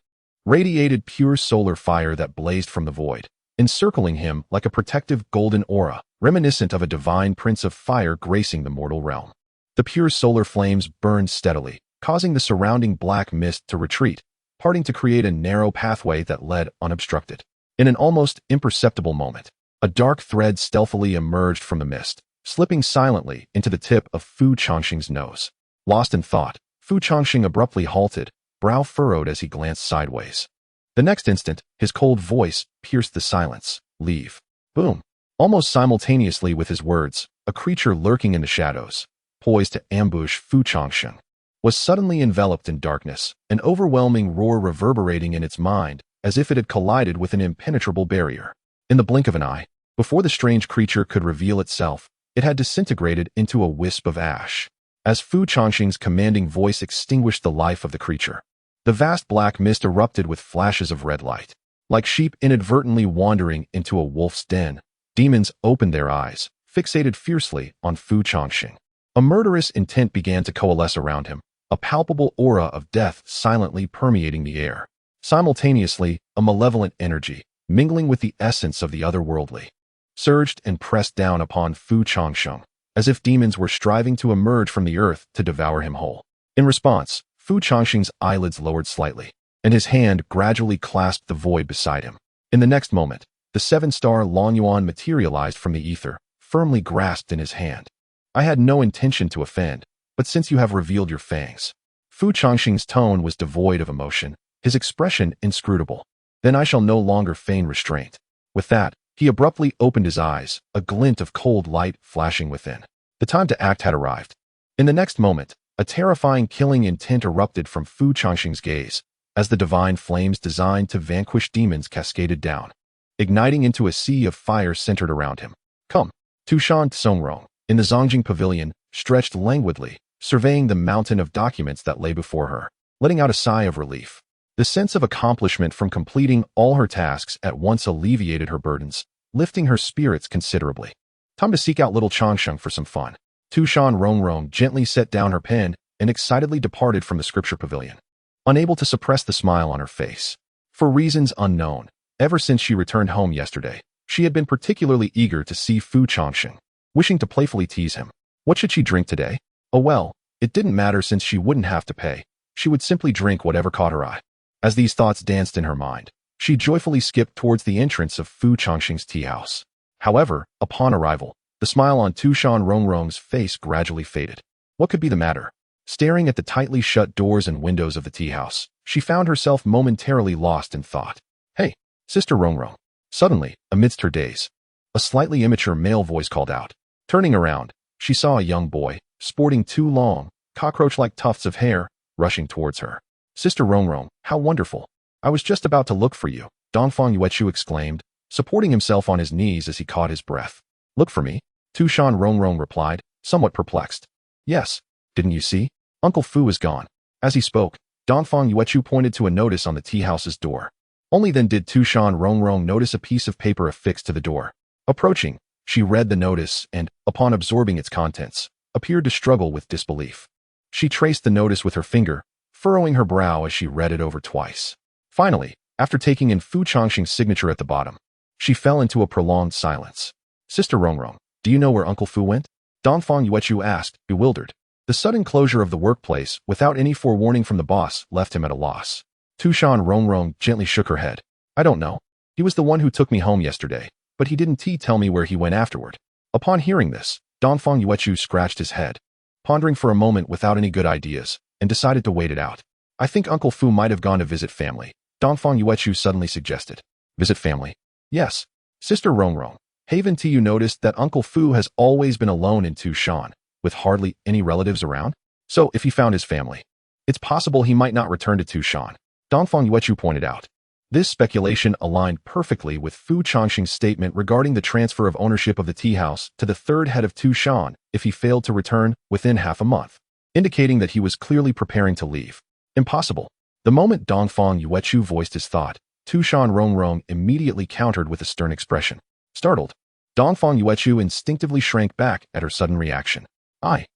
radiated pure solar fire that blazed from the void, encircling him like a protective golden aura, reminiscent of a divine prince of fire gracing the mortal realm. The pure solar flames burned steadily, causing the surrounding black mist to retreat, parting to create a narrow pathway that led unobstructed. In an almost imperceptible moment, a dark thread stealthily emerged from the mist, slipping silently into the tip of Fu Changsheng's nose. Lost in thought, Fu Changsheng abruptly halted, brow furrowed as he glanced sideways. The next instant, his cold voice pierced the silence. "Leave." Boom. Almost simultaneously with his words, a creature lurking in the shadows, poised to ambush Fu Changsheng, was suddenly enveloped in darkness, an overwhelming roar reverberating in its mind as if it had collided with an impenetrable barrier. In the blink of an eye, before the strange creature could reveal itself, it had disintegrated into a wisp of ash. As Fu Changsheng's commanding voice extinguished the life of the creature, the vast black mist erupted with flashes of red light. Like sheep inadvertently wandering into a wolf's den, demons opened their eyes, fixated fiercely on Fu Changsheng. A murderous intent began to coalesce around him, a palpable aura of death silently permeating the air. Simultaneously, a malevolent energy, mingling with the essence of the otherworldly, surged and pressed down upon Fu Changsheng, as if demons were striving to emerge from the earth to devour him whole. In response, Fu Changsheng's eyelids lowered slightly, and his hand gradually clasped the void beside him. In the next moment, the 7-star Long Yuan materialized from the ether, firmly grasped in his hand. "I had no intention to offend, but since you have revealed your fangs." Fu Changsheng's tone was devoid of emotion, his expression inscrutable. Then I shall no longer feign restraint." With that, he abruptly opened his eyes, a glint of cold light flashing within. The time to act had arrived. In the next moment, a terrifying killing intent erupted from Fu Changsheng's gaze, as the divine flames designed to vanquish demons cascaded down, igniting into a sea of fire centered around him. "Come." Tu Shan Rongrong, in the Zhongjing pavilion, stretched languidly, surveying the mountain of documents that lay before her, letting out a sigh of relief. The sense of accomplishment from completing all her tasks at once alleviated her burdens, lifting her spirits considerably. Time to seek out little Changsheng for some fun. Tu Shan Rongrong gently set down her pen and excitedly departed from the scripture pavilion, unable to suppress the smile on her face. For reasons unknown, ever since she returned home yesterday, she had been particularly eager to see Fu Changsheng, wishing to playfully tease him. What should she drink today? Oh well, it didn't matter since she wouldn't have to pay. She would simply drink whatever caught her eye. As these thoughts danced in her mind, she joyfully skipped towards the entrance of Fu Changsheng's tea house. However, upon arrival, the smile on Tu Shan Rongrong's face gradually faded. What could be the matter? Staring at the tightly shut doors and windows of the tea house, she found herself momentarily lost in thought. "Hey, Sister Rongrong." Suddenly, amidst her daze, a slightly immature male voice called out. Turning around, she saw a young boy, sporting two long, cockroach-like tufts of hair, rushing towards her. "Sister Rongrong, how wonderful. I was just about to look for you," Dongfang Yuechu exclaimed, supporting himself on his knees as he caught his breath. "Look for me?" Tu Shan Rongrong replied, somewhat perplexed. "Yes. Didn't you see? Uncle Fu is gone." As he spoke, Dongfang Yuechu pointed to a notice on the tea house's door. Only then did Tu Shan Rongrong notice a piece of paper affixed to the door. Approaching, she read the notice and, upon absorbing its contents, appeared to struggle with disbelief. She traced the notice with her finger, furrowing her brow as she read it over twice. Finally, after taking in Fu Changsheng's signature at the bottom, she fell into a prolonged silence. "Sister Rongrong, do you know where Uncle Fu went?" Dongfang Yuechu asked, bewildered. The sudden closure of the workplace, without any forewarning from the boss, left him at a loss. Tu Shan Rongrong gently shook her head. "I don't know. He was the one who took me home yesterday, but he didn't tell me where he went afterward." Upon hearing this, Dongfang Yuechu scratched his head, pondering for a moment without any good ideas, and decided to wait it out. "I think Uncle Fu might have gone to visit family," Dongfang Yuechu suddenly suggested. "Visit family?" "Yes. Sister Rongrong, haven't you noticed that Uncle Fu has always been alone in Tu Shan, with hardly any relatives around? So if he found his family, it's possible he might not return to Tu Shan," Dongfang Yuechu pointed out. This speculation aligned perfectly with Fu Changsheng's statement regarding the transfer of ownership of the tea house to the third head of Tu Shan if he failed to return within half a month, indicating that he was clearly preparing to leave. Impossible. The moment Dongfang Yuechu voiced his thought, Tu Shan Rongrong immediately countered with a stern expression. Startled, Dongfang Yuechu instinctively shrank back at her sudden reaction. I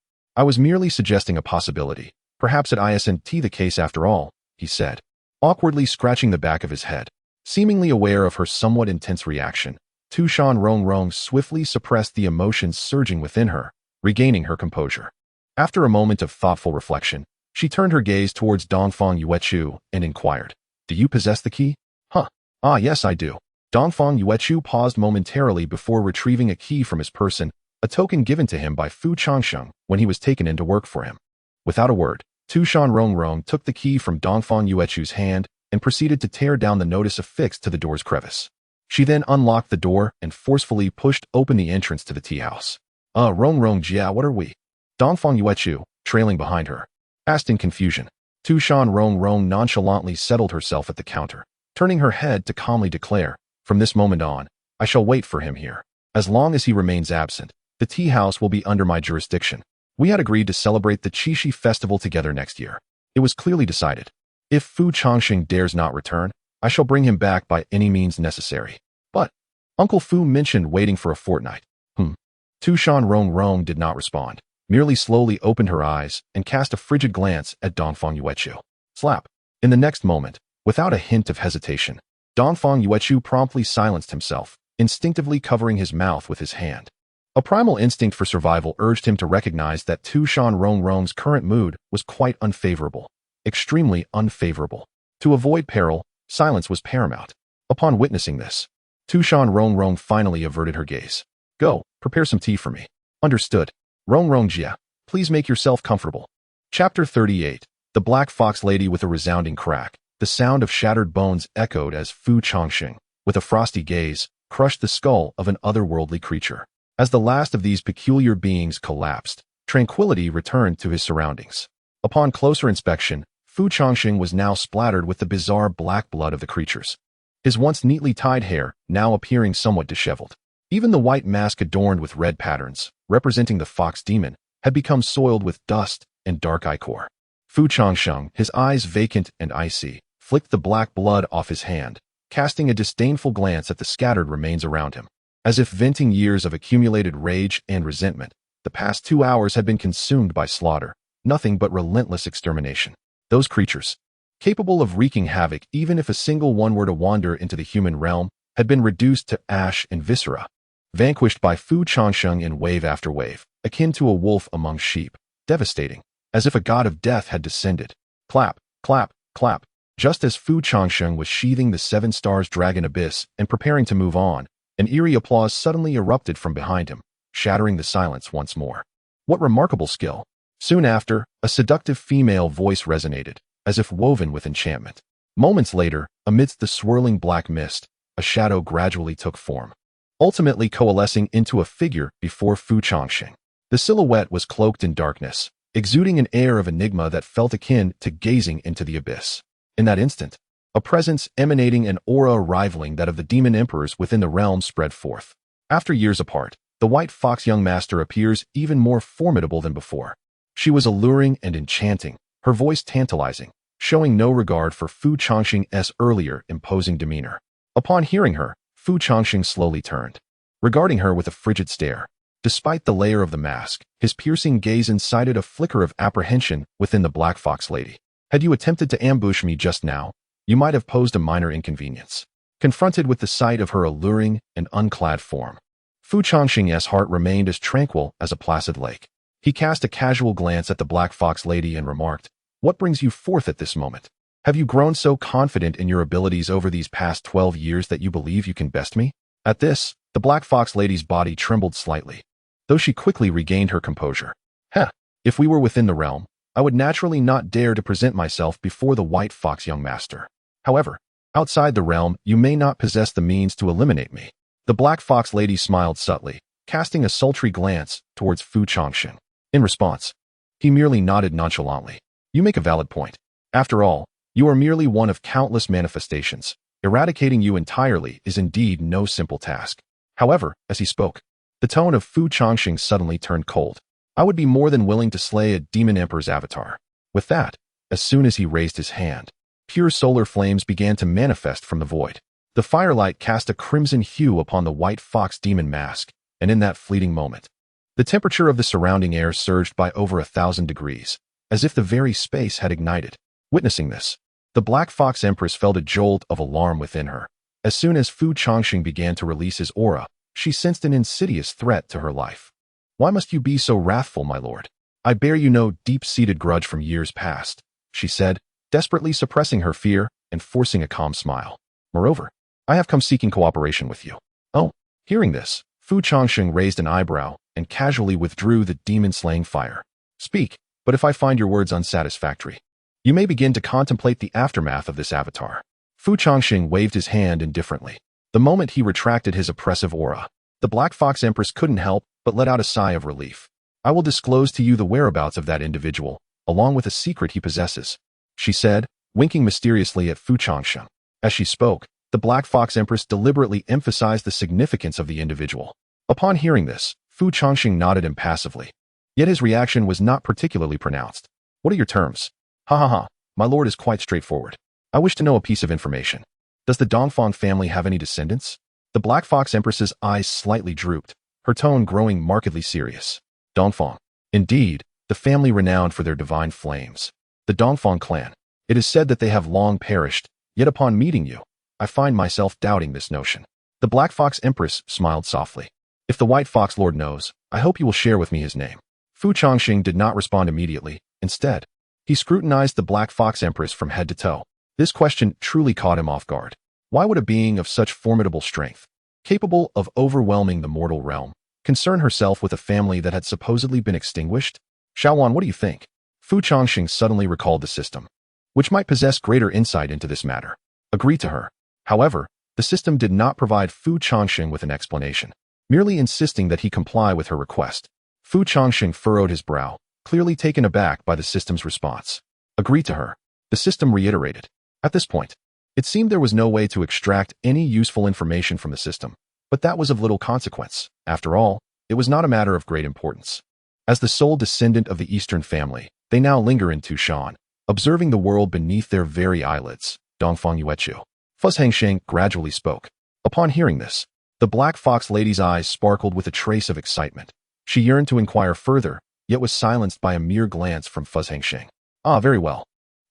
was merely suggesting a possibility. Perhaps it isn't the case after all," he said, awkwardly scratching the back of his head. Seemingly aware of her somewhat intense reaction, Tu Shan Rongrong swiftly suppressed the emotions surging within her, regaining her composure. After a moment of thoughtful reflection, she turned her gaze towards Dongfang Yuechu and inquired, "Do you possess the key?" "Huh. Ah, yes, I do." Dongfang Yuechu paused momentarily before retrieving a key from his person, a token given to him by Fu Changsheng when he was taken in to work for him. Without a word, Tu Shan Rongrong took the key from Dongfang Yuechu's hand and proceeded to tear down the notice affixed to the door's crevice. She then unlocked the door and forcefully pushed open the entrance to the tea house. Rongrong Jia, what are we?" Dongfang Yuechu, trailing behind her, asked in confusion. Tu Shan Rongrong nonchalantly settled herself at the counter, turning her head to calmly declare, "From this moment on, I shall wait for him here. As long as he remains absent, the tea house will be under my jurisdiction. We had agreed to celebrate the Qixi festival together next year. It was clearly decided. If Fu Changsheng dares not return, I shall bring him back by any means necessary." "But Uncle Fu mentioned waiting for a fortnight." Tu Shan Rongrong did not respond, merely slowly opened her eyes and cast a frigid glance at Dongfang Yuechu. Slap. In the next moment, without a hint of hesitation, Dongfang Yuechu promptly silenced himself, instinctively covering his mouth with his hand. A primal instinct for survival urged him to recognize that Tu Shan Rongrong's current mood was quite unfavorable, extremely unfavorable. To avoid peril, silence was paramount. Upon witnessing this, Tu Shan Rongrong finally averted her gaze. "Go, prepare some tea for me." "Understood. Rongrong Jia, please make yourself comfortable." Chapter 38. The Black Fox Lady with a resounding crack. The sound of shattered bones echoed as Fu Changsheng, with a frosty gaze, crushed the skull of an otherworldly creature. As the last of these peculiar beings collapsed, tranquility returned to his surroundings. Upon closer inspection, Fu Changsheng was now splattered with the bizarre black blood of the creatures, his once neatly tied hair now appearing somewhat disheveled. Even the white mask adorned with red patterns, representing the fox demon, had become soiled with dust and dark ichor. Fu Changsheng, his eyes vacant and icy, flicked the black blood off his hand, casting a disdainful glance at the scattered remains around him. As if venting years of accumulated rage and resentment, the past 2 hours had been consumed by slaughter, nothing but relentless extermination. Those creatures, capable of wreaking havoc even if a single one were to wander into the human realm, had been reduced to ash and viscera, vanquished by Fu Changsheng in wave after wave, akin to a wolf among sheep, devastating, as if a god of death had descended. Clap, clap, clap. Just as Fu Changsheng was sheathing the 7 stars dragon abyss and preparing to move on, an eerie applause suddenly erupted from behind him, shattering the silence once more. What remarkable skill! Soon after, a seductive female voice resonated, as if woven with enchantment. Moments later, amidst the swirling black mist, a shadow gradually took form, ultimately coalescing into a figure before Fu Changsheng. The silhouette was cloaked in darkness, exuding an air of enigma that felt akin to gazing into the abyss. In that instant, a presence emanating an aura rivaling that of the demon emperors within the realm spread forth. After years apart, the white fox young master appears even more formidable than before. She was alluring and enchanting, her voice tantalizing, showing no regard for Fu Changsheng's earlier imposing demeanor. Upon hearing her, Fu Changsheng slowly turned, regarding her with a frigid stare. Despite the layer of the mask, his piercing gaze incited a flicker of apprehension within the black fox lady. Had you attempted to ambush me just now, you might have posed a minor inconvenience. Confronted with the sight of her alluring and unclad form, Fu Changsheng's heart remained as tranquil as a placid lake. He cast a casual glance at the black fox lady and remarked, "What brings you forth at this moment? Have you grown so confident in your abilities over these past 12 years that you believe you can best me?" At this, the black fox lady's body trembled slightly, though she quickly regained her composure. "Heh, if we were within the realm, I would naturally not dare to present myself before the white fox young master. However, outside the realm, you may not possess the means to eliminate me." The black fox lady smiled subtly, casting a sultry glance towards Fu Changsheng. In response, he merely nodded nonchalantly. "You make a valid point. After all, you are merely one of countless manifestations. Eradicating you entirely is indeed no simple task." However, as he spoke, the tone of Fu Changsheng suddenly turned cold. "I would be more than willing to slay a demon emperor's avatar." With that, as soon as he raised his hand, pure solar flames began to manifest from the void. The firelight cast a crimson hue upon the white fox demon mask, and in that fleeting moment, the temperature of the surrounding air surged by over 1,000 degrees, as if the very space had ignited. Witnessing this, the black fox empress felt a jolt of alarm within her. As soon as Fu Changsheng began to release his aura, she sensed an insidious threat to her life. "Why must you be so wrathful, my lord? I bear you no deep-seated grudge from years past," she said, desperately suppressing her fear and forcing a calm smile. "Moreover, I have come seeking cooperation with you." Oh, hearing this, Fu Changsheng raised an eyebrow and casually withdrew the demon-slaying fire. "Speak, but if I find your words unsatisfactory, you may begin to contemplate the aftermath of this avatar." Fu Changsheng waved his hand indifferently. The moment he retracted his oppressive aura, the Black Fox Empress couldn't help but let out a sigh of relief. "I will disclose to you the whereabouts of that individual, along with a secret he possesses," she said, winking mysteriously at Fu Changsheng. As she spoke, the Black Fox Empress deliberately emphasized the significance of the individual. Upon hearing this, Fu Changsheng nodded impassively. Yet his reaction was not particularly pronounced. "What are your terms?" "Ha ha ha, my lord is quite straightforward. I wish to know a piece of information. Does the Dongfang family have any descendants?" The Black Fox Empress's eyes slightly drooped, her tone growing markedly serious. "Dongfang. Indeed, the family renowned for their divine flames. The Dongfang clan. It is said that they have long perished, yet upon meeting you, I find myself doubting this notion." The Black Fox Empress smiled softly. "If the White Fox Lord knows, I hope you will share with me his name." Fu Changsheng did not respond immediately. Instead, he scrutinized the Black Fox Empress from head to toe. This question truly caught him off guard. Why would a being of such formidable strength, capable of overwhelming the mortal realm, concern herself with a family that had supposedly been extinguished? "Xiaowan, what do you think?" Fu Changsheng suddenly recalled the system. which might possess greater insight into this matter, agreed to her. However, the system did not provide Fu Changsheng with an explanation, merely insisting that he comply with her request. Fu Changsheng furrowed his brow, clearly taken aback by the system's response. Agreed to her, the system reiterated. At this point, it seemed there was no way to extract any useful information from the system, but that was of little consequence. After all, it was not a matter of great importance. As the sole descendant of the Eastern family, they now linger in Tu Shan, observing the world beneath their very eyelids. Dongfang Yuechu. Changsheng gradually spoke. Upon hearing this, the Black Fox lady's eyes sparkled with a trace of excitement. She yearned to inquire further, yet was silenced by a mere glance from Changsheng. Ah, very well.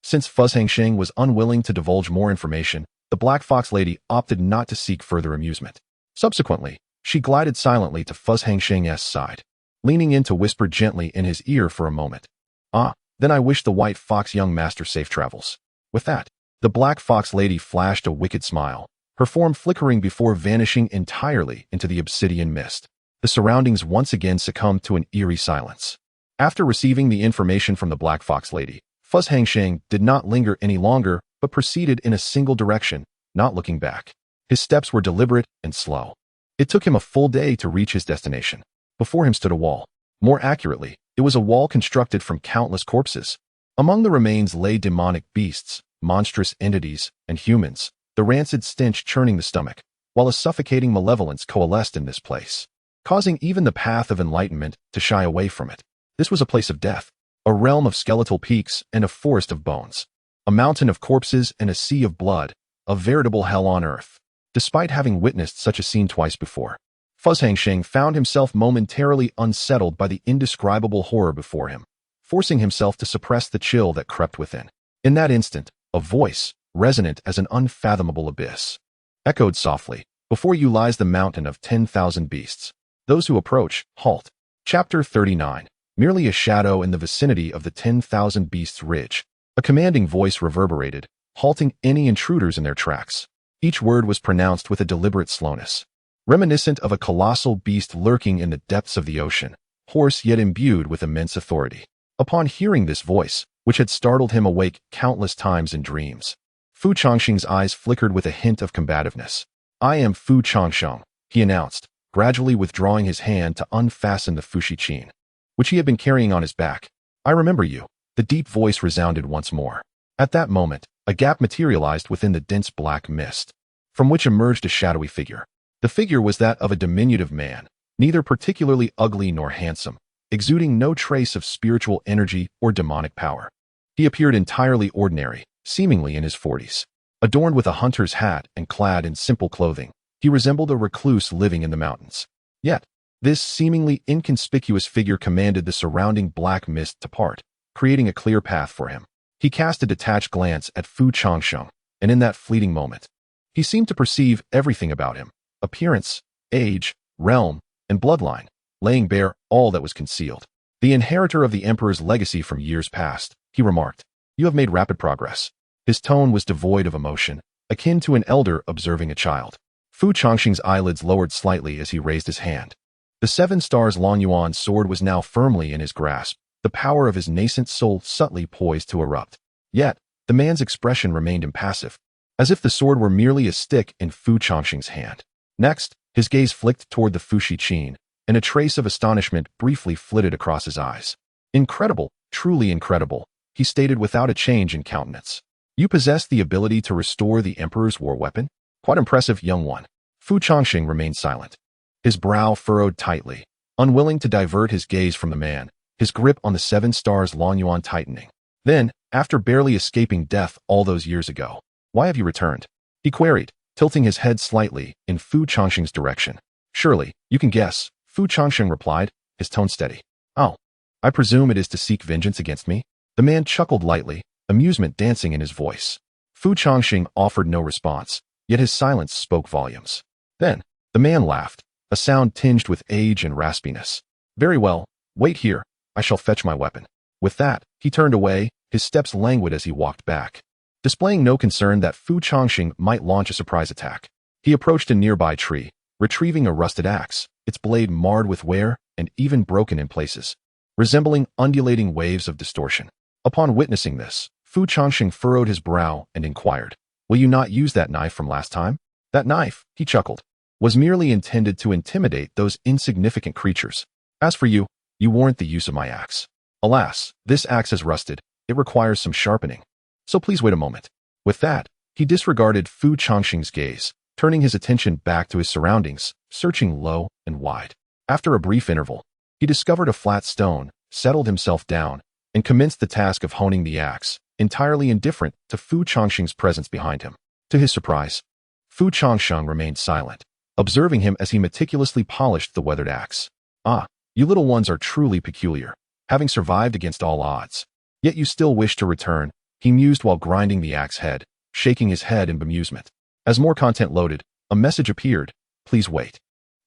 Since Changsheng was unwilling to divulge more information, the Black Fox lady opted not to seek further amusement. Subsequently, she glided silently to Changsheng's side, leaning in to whisper gently in his ear for a moment. Ah, then I wish the White Fox young master safe travels. With that, the Black Fox lady flashed a wicked smile, her form flickering before vanishing entirely into the obsidian mist. The surroundings once again succumbed to an eerie silence. After receiving the information from the Black Fox lady, Changsheng did not linger any longer, but proceeded in a single direction, not looking back. His steps were deliberate and slow. It took him a full day to reach his destination. Before him stood a wall. More accurately, it was a wall constructed from countless corpses. Among the remains lay demonic beasts, monstrous entities, and humans, the rancid stench churning the stomach, while a suffocating malevolence coalesced in this place, causing even the path of enlightenment to shy away from it. This was a place of death, a realm of skeletal peaks and a forest of bones, a mountain of corpses and a sea of blood, a veritable hell on earth. Despite having witnessed such a scene twice before, Changsheng found himself momentarily unsettled by the indescribable horror before him, forcing himself to suppress the chill that crept within. In that instant, a voice, resonant as an unfathomable abyss, echoed softly, "Before you lies the mountain of 10,000 beasts. Those who approach, halt." Chapter 39. Merely a shadow in the vicinity of the 10,000 beasts ridge. A commanding voice reverberated, halting any intruders in their tracks. Each word was pronounced with a deliberate slowness, reminiscent of a colossal beast lurking in the depths of the ocean, hoarse yet imbued with immense authority. Upon hearing this voice, which had startled him awake countless times in dreams, Fu Changsheng's eyes flickered with a hint of combativeness. "I am Fu Changsheng," he announced, gradually withdrawing his hand to unfasten the fushi chain, which he had been carrying on his back. "I remember you." The deep voice resounded once more. At that moment, a gap materialized within the dense black mist, from which emerged a shadowy figure. The figure was that of a diminutive man, neither particularly ugly nor handsome, exuding no trace of spiritual energy or demonic power. He appeared entirely ordinary, seemingly in his 40s. Adorned with a hunter's hat and clad in simple clothing, he resembled a recluse living in the mountains. Yet, this seemingly inconspicuous figure commanded the surrounding black mist to part, creating a clear path for him. He cast a detached glance at Fu Changsheng, and in that fleeting moment, he seemed to perceive everything about him: appearance, age, realm, and bloodline, laying bare all that was concealed. "The inheritor of the emperor's legacy from years past," he remarked. "You have made rapid progress." His tone was devoid of emotion, akin to an elder observing a child. Fu Changsheng's eyelids lowered slightly as he raised his hand. The 7 stars Long Yuan sword was now firmly in his grasp, the power of his nascent soul subtly poised to erupt. Yet, the man's expression remained impassive, as if the sword were merely a stick in Fu Changsheng's hand. Next, his gaze flicked toward the fushi chain, and a trace of astonishment briefly flitted across his eyes. "Incredible, truly incredible," he stated without a change in countenance. "You possess the ability to restore the emperor's war weapon? Quite impressive, young one." Fu Changsheng remained silent, his brow furrowed tightly, unwilling to divert his gaze from the man, his grip on the 7 stars Long Yuan tightening. Then, after barely escaping death all those years ago, "Why have you returned?" he queried, tilting his head slightly in Fu Changsheng's direction. "Surely, you can guess," Fu Changsheng replied, his tone steady. "Oh, I presume it is to seek vengeance against me?" The man chuckled lightly, amusement dancing in his voice. Fu Changsheng offered no response, yet his silence spoke volumes. Then, the man laughed, a sound tinged with age and raspiness. "Very well, wait here, I shall fetch my weapon." With that, he turned away, his steps languid as he walked back, displaying no concern that Fu Changsheng might launch a surprise attack. He approached a nearby tree, retrieving a rusted axe, its blade marred with wear and even broken in places, resembling undulating waves of distortion. Upon witnessing this, Fu Changsheng furrowed his brow and inquired, "Will you not use that knife from last time?" "That knife," he chuckled, "was merely intended to intimidate those insignificant creatures. As for you, you warrant the use of my axe. Alas, this axe has rusted. It requires some sharpening. So please wait a moment." With that, he disregarded Fu Changsheng's gaze, turning his attention back to his surroundings, searching low and wide. After a brief interval, he discovered a flat stone, settled himself down, and commenced the task of honing the axe, entirely indifferent to Fu Changsheng's presence behind him. To his surprise, Fu Changsheng remained silent, observing him as he meticulously polished the weathered axe. "Ah, you little ones are truly peculiar, having survived against all odds. Yet you still wish to return," he mused while grinding the axe head, shaking his head in bemusement. As more content loaded, a message appeared. "Please wait.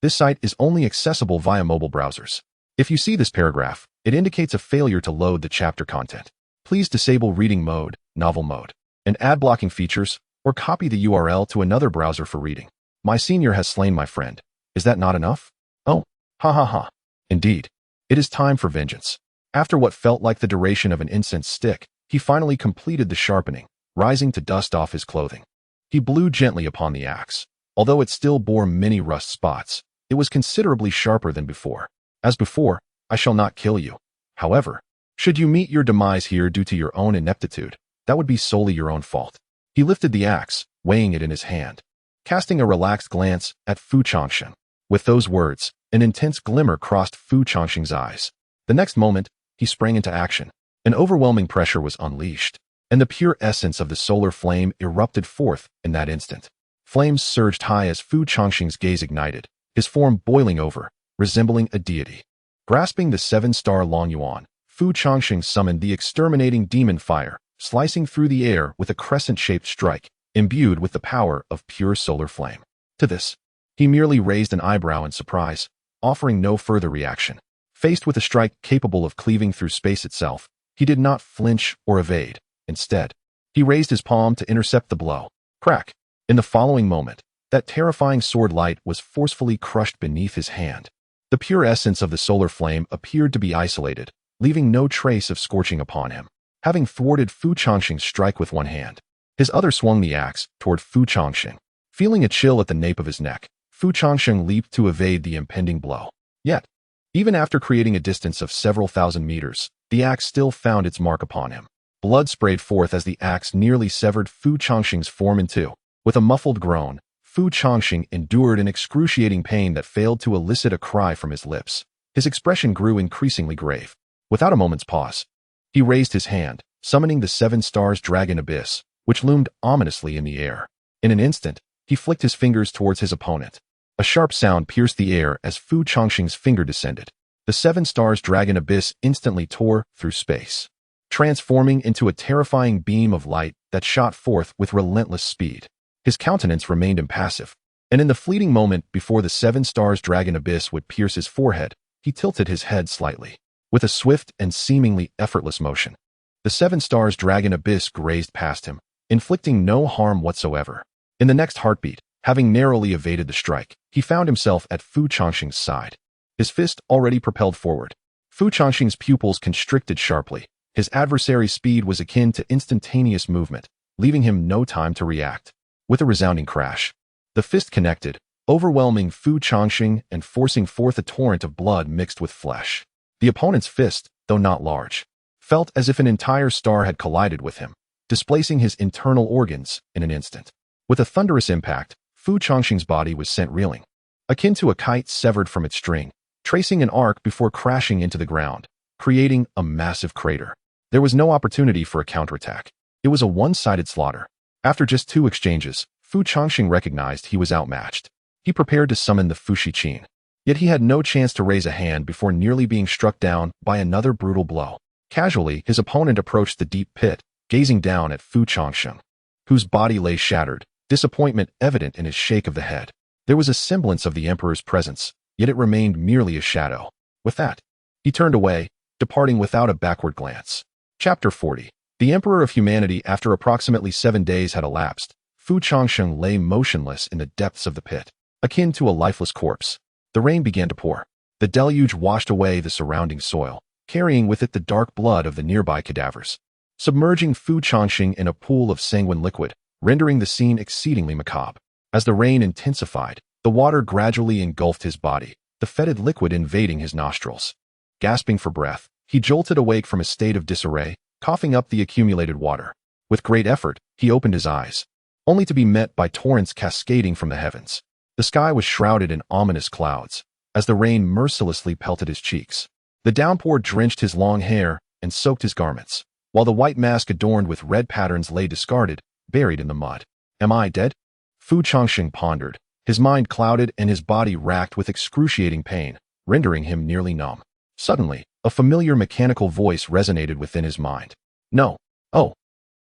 This site is only accessible via mobile browsers. If you see this paragraph, it indicates a failure to load the chapter content. Please disable reading mode, novel mode, and ad blocking features, or copy the URL to another browser for reading. My senior has slain my friend. Is that not enough? Oh, ha ha ha. Indeed. It is time for vengeance." After what felt like the duration of an incense stick, he finally completed the sharpening, rising to dust off his clothing. He blew gently upon the axe. Although it still bore many rust spots, it was considerably sharper than before. "As before, I shall not kill you. However, should you meet your demise here due to your own ineptitude, that would be solely your own fault." He lifted the axe, weighing it in his hand, casting a relaxed glance at Fu Changsheng. With those words, an intense glimmer crossed Fu Changsheng's eyes. The next moment, he sprang into action. An overwhelming pressure was unleashed, and the pure essence of the solar flame erupted forth in that instant. Flames surged high as Fu Changsheng's gaze ignited, his form boiling over, resembling a deity. Grasping the 7-star Long Yuan, Fu Changsheng summoned the exterminating demon fire, slicing through the air with a crescent-shaped strike, imbued with the power of pure solar flame. To this, he merely raised an eyebrow in surprise, offering no further reaction. Faced with a strike capable of cleaving through space itself, he did not flinch or evade. Instead, he raised his palm to intercept the blow. Crack! In the following moment, that terrifying sword light was forcefully crushed beneath his hand. The pure essence of the solar flame appeared to be isolated, leaving no trace of scorching upon him. Having thwarted Fu Changsheng's strike with one hand, his other swung the axe toward Fu Changsheng. Feeling a chill at the nape of his neck, Fu Changsheng leaped to evade the impending blow. Yet, even after creating a distance of several thousand meters, the axe still found its mark upon him. Blood sprayed forth as the axe nearly severed Fu Changsheng's form in two. With a muffled groan, Fu Changsheng endured an excruciating pain that failed to elicit a cry from his lips. His expression grew increasingly grave. Without a moment's pause, he raised his hand, summoning the 7 stars dragon abyss, which loomed ominously in the air. In an instant, he flicked his fingers towards his opponent. A sharp sound pierced the air as Fu Changsheng's finger descended. The 7 stars dragon abyss instantly tore through space, transforming into a terrifying beam of light that shot forth with relentless speed. His countenance remained impassive, and in the fleeting moment before the 7 stars dragon abyss would pierce his forehead, he tilted his head slightly. With a swift and seemingly effortless motion, the 7 stars dragon abyss grazed past him, inflicting no harm whatsoever. In the next heartbeat, having narrowly evaded the strike, he found himself at Fu Changsheng's side, his fist already propelled forward. Fu Changsheng's pupils constricted sharply. His adversary's speed was akin to instantaneous movement, leaving him no time to react. With a resounding crash, the fist connected, overwhelming Fu Changsheng and forcing forth a torrent of blood mixed with flesh. The opponent's fist, though not large, felt as if an entire star had collided with him, displacing his internal organs in an instant. With a thunderous impact, Fu Changsheng's body was sent reeling, akin to a kite severed from its string, tracing an arc before crashing into the ground, creating a massive crater. There was no opportunity for a counterattack. It was a one-sided slaughter. After just 2 exchanges, Fu Changsheng recognized he was outmatched. He prepared to summon the Fushi Qin. Yet he had no chance to raise a hand before nearly being struck down by another brutal blow. Casually, his opponent approached the deep pit, gazing down at Fu Changsheng, whose body lay shattered, disappointment evident in his shake of the head. There was a semblance of the emperor's presence, yet it remained merely a shadow. With that, he turned away, departing without a backward glance. Chapter 40. The Emperor of Humanity. After approximately 7 days had elapsed, Fu Changsheng lay motionless in the depths of the pit, akin to a lifeless corpse. The rain began to pour. The deluge washed away the surrounding soil, carrying with it the dark blood of the nearby cadavers. submerging Fu Changsheng in a pool of sanguine liquid, rendering the scene exceedingly macabre. As the rain intensified, the water gradually engulfed his body, the fetid liquid invading his nostrils. Gasping for breath, he jolted awake from a state of disarray, coughing up the accumulated water. With great effort, he opened his eyes, only to be met by torrents cascading from the heavens. The sky was shrouded in ominous clouds, as the rain mercilessly pelted his cheeks. The downpour drenched his long hair and soaked his garments, while the white mask adorned with red patterns lay discarded, buried in the mud. Am I dead? Fu Changsheng pondered, his mind clouded and his body racked with excruciating pain, rendering him nearly numb. Suddenly, a familiar mechanical voice resonated within his mind. No. Oh.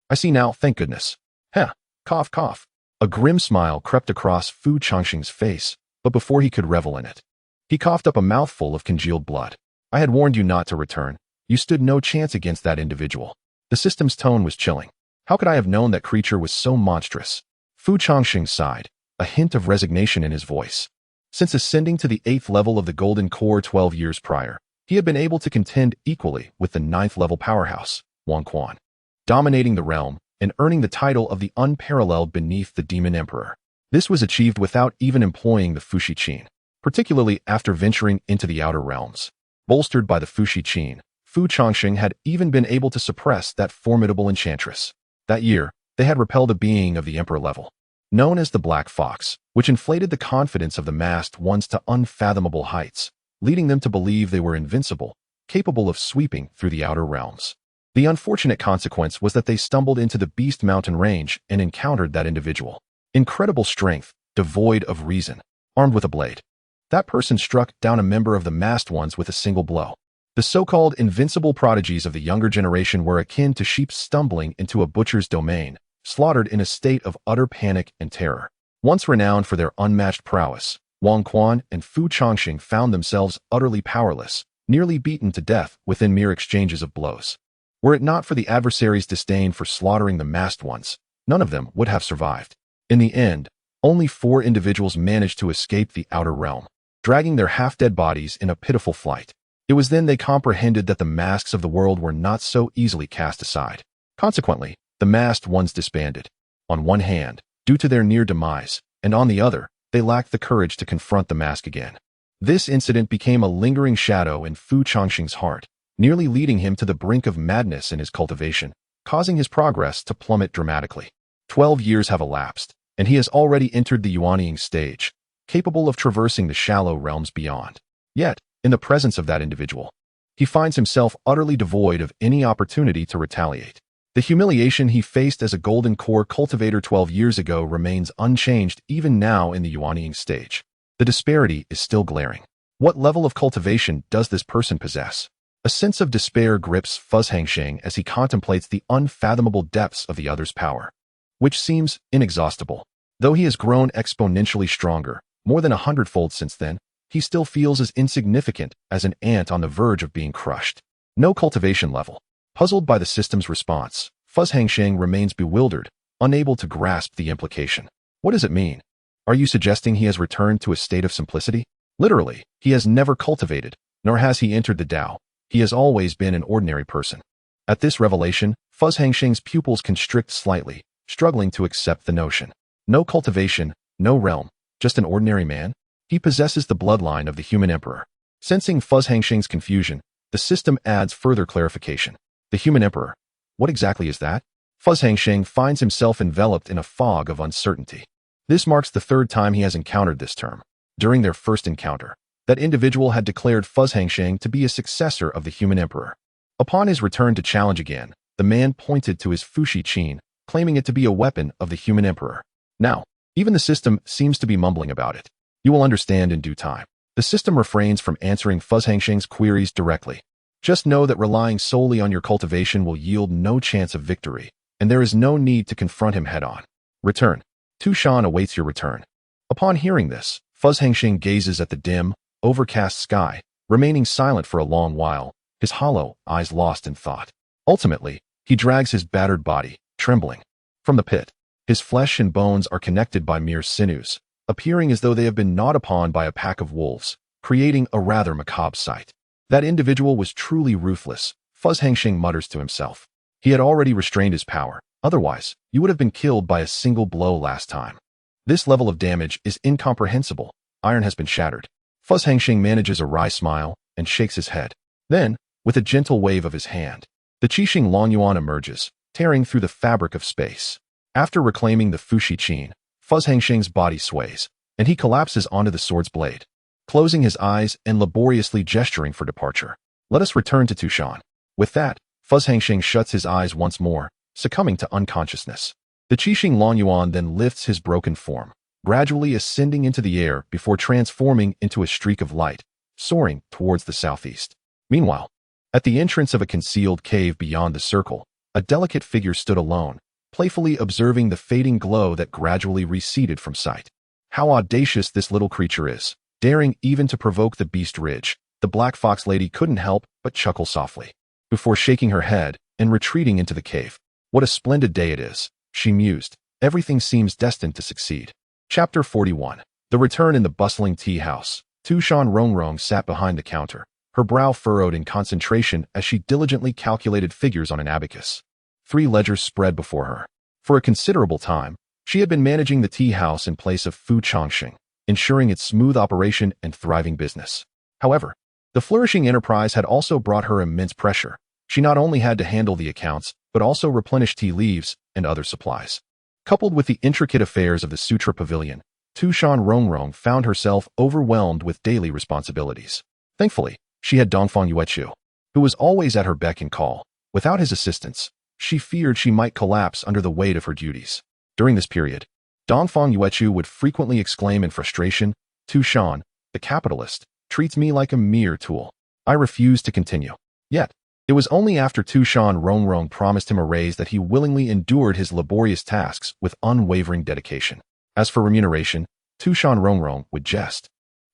I see now, thank goodness. Heh. Cough, cough. A grim smile crept across Fu Changsheng's face, but before he could revel in it, he coughed up a mouthful of congealed blood. I had warned you not to return. You stood no chance against that individual. The system's tone was chilling. How could I have known that creature was so monstrous? Fu Changsheng sighed, a hint of resignation in his voice. Since ascending to the 8th level of the Golden Core 12 years prior, he had been able to contend equally with the 9th level powerhouse, Wang Quan, dominating the realm and earning the title of the unparalleled beneath the Demon Emperor. This was achieved without even employing the Fushi Qin, particularly after venturing into the outer realms. Bolstered by the Fushi Qin, Fu Changsheng had even been able to suppress that formidable enchantress. That year, they had repelled a being of the Emperor level, known as the Black Fox, which inflated the confidence of the masked ones to unfathomable heights, leading them to believe they were invincible, capable of sweeping through the outer realms. The unfortunate consequence was that they stumbled into the Beast Mountain range and encountered that individual. Incredible strength, devoid of reason, armed with a blade. That person struck down a member of the masked ones with a single blow. The so-called invincible prodigies of the younger generation were akin to sheep stumbling into a butcher's domain, slaughtered in a state of utter panic and terror. Once renowned for their unmatched prowess, Wang Quan and Fu Changsheng found themselves utterly powerless, nearly beaten to death within mere exchanges of blows. Were it not for the adversaries' disdain for slaughtering the masked ones, none of them would have survived. In the end, only 4 individuals managed to escape the outer realm, dragging their half-dead bodies in a pitiful flight. It was then they comprehended that the masks of the world were not so easily cast aside. Consequently, the masked ones disbanded. On one hand, due to their near demise, and on the other, they lacked the courage to confront the mask again. This incident became a lingering shadow in Fu Changsheng's heart, nearly leading him to the brink of madness in his cultivation, causing his progress to plummet dramatically. 12 years have elapsed, and he has already entered the Yuanying stage, capable of traversing the shallow realms beyond. Yet, in the presence of that individual, he finds himself utterly devoid of any opportunity to retaliate. The humiliation he faced as a Golden Core cultivator 12 years ago remains unchanged even now in the Yuanying stage. The disparity is still glaring. What level of cultivation does this person possess? A sense of despair grips Fu Changsheng as he contemplates the unfathomable depths of the other's power, which seems inexhaustible. Though he has grown exponentially stronger, more than 100-fold since then, he still feels as insignificant as an ant on the verge of being crushed. No cultivation level. Puzzled by the system's response, Fu Changsheng remains bewildered, unable to grasp the implication. What does it mean? Are you suggesting he has returned to a state of simplicity? Literally, he has never cultivated, nor has he entered the Tao. He has always been an ordinary person. At this revelation, Fu Changsheng's pupils constrict slightly, struggling to accept the notion. No cultivation, no realm, just an ordinary man? He possesses the bloodline of the human emperor. Sensing Fu Changsheng's confusion, the system adds further clarification. The human emperor. What exactly is that? Fu Changsheng finds himself enveloped in a fog of uncertainty. This marks the 3rd time he has encountered this term. During their first encounter, that individual had declared Fu Changsheng to be a successor of the human emperor. Upon his return to challenge again, the man pointed to his Fushi Qin, claiming it to be a weapon of the human emperor. Now, even the system seems to be mumbling about it. You will understand in due time. The system refrains from answering Fu Changsheng's queries directly. Just know that relying solely on your cultivation will yield no chance of victory, and there is no need to confront him head-on. Return. Tu Shan awaits your return. Upon hearing this, Fu Changsheng gazes at the dim, overcast sky, remaining silent for a long while, his hollow eyes lost in thought. Ultimately, he drags his battered body, trembling, from the pit. His flesh and bones are connected by mere sinews, appearing as though they have been gnawed upon by a pack of wolves, creating a rather macabre sight. That individual was truly ruthless, Fu Changsheng mutters to himself. He had already restrained his power. Otherwise, you would have been killed by a single blow last time. This level of damage is incomprehensible. Iron has been shattered. Changsheng manages a wry smile and shakes his head. Then, with a gentle wave of his hand, the Changsheng Longyuan emerges, tearing through the fabric of space. After reclaiming the Fushi Qin, Changsheng's body sways, and he collapses onto the sword's blade, closing his eyes and laboriously gesturing for departure. Let us return to Tu Shan. With that, Changsheng shuts his eyes once more, succumbing to unconsciousness. The Changsheng Longyuan then lifts his broken form, gradually ascending into the air before transforming into a streak of light, soaring towards the southeast. Meanwhile, at the entrance of a concealed cave beyond the circle, a delicate figure stood alone, playfully observing the fading glow that gradually receded from sight. How audacious this little creature is, daring even to provoke the beast ridge. The Black Fox Lady couldn't help but chuckle softly, before shaking her head and retreating into the cave. What a splendid day it is, she mused. Everything seems destined to succeed. Chapter 41. The Return in the Bustling Tea House. Tu Shan Rongrong sat behind the counter, her brow furrowed in concentration as she diligently calculated figures on an abacus. 3 ledgers spread before her. For a considerable time, she had been managing the tea house in place of Fu Changsheng, ensuring its smooth operation and thriving business. However, the flourishing enterprise had also brought her immense pressure. She not only had to handle the accounts, but also replenish tea leaves and other supplies. Coupled with the intricate affairs of the Sutra Pavilion, Tu Shan Rongrong found herself overwhelmed with daily responsibilities. Thankfully, she had Dongfang Yuechu, who was always at her beck and call. Without his assistance, she feared she might collapse under the weight of her duties. During this period, Dongfang Yuechu would frequently exclaim in frustration, "Tu Shan, the capitalist, treats me like a mere tool. I refuse to continue." Yet, it was only after Tu Shan Rongrong promised him a raise that he willingly endured his laborious tasks with unwavering dedication. As for remuneration, Tu Shan Rongrong would jest.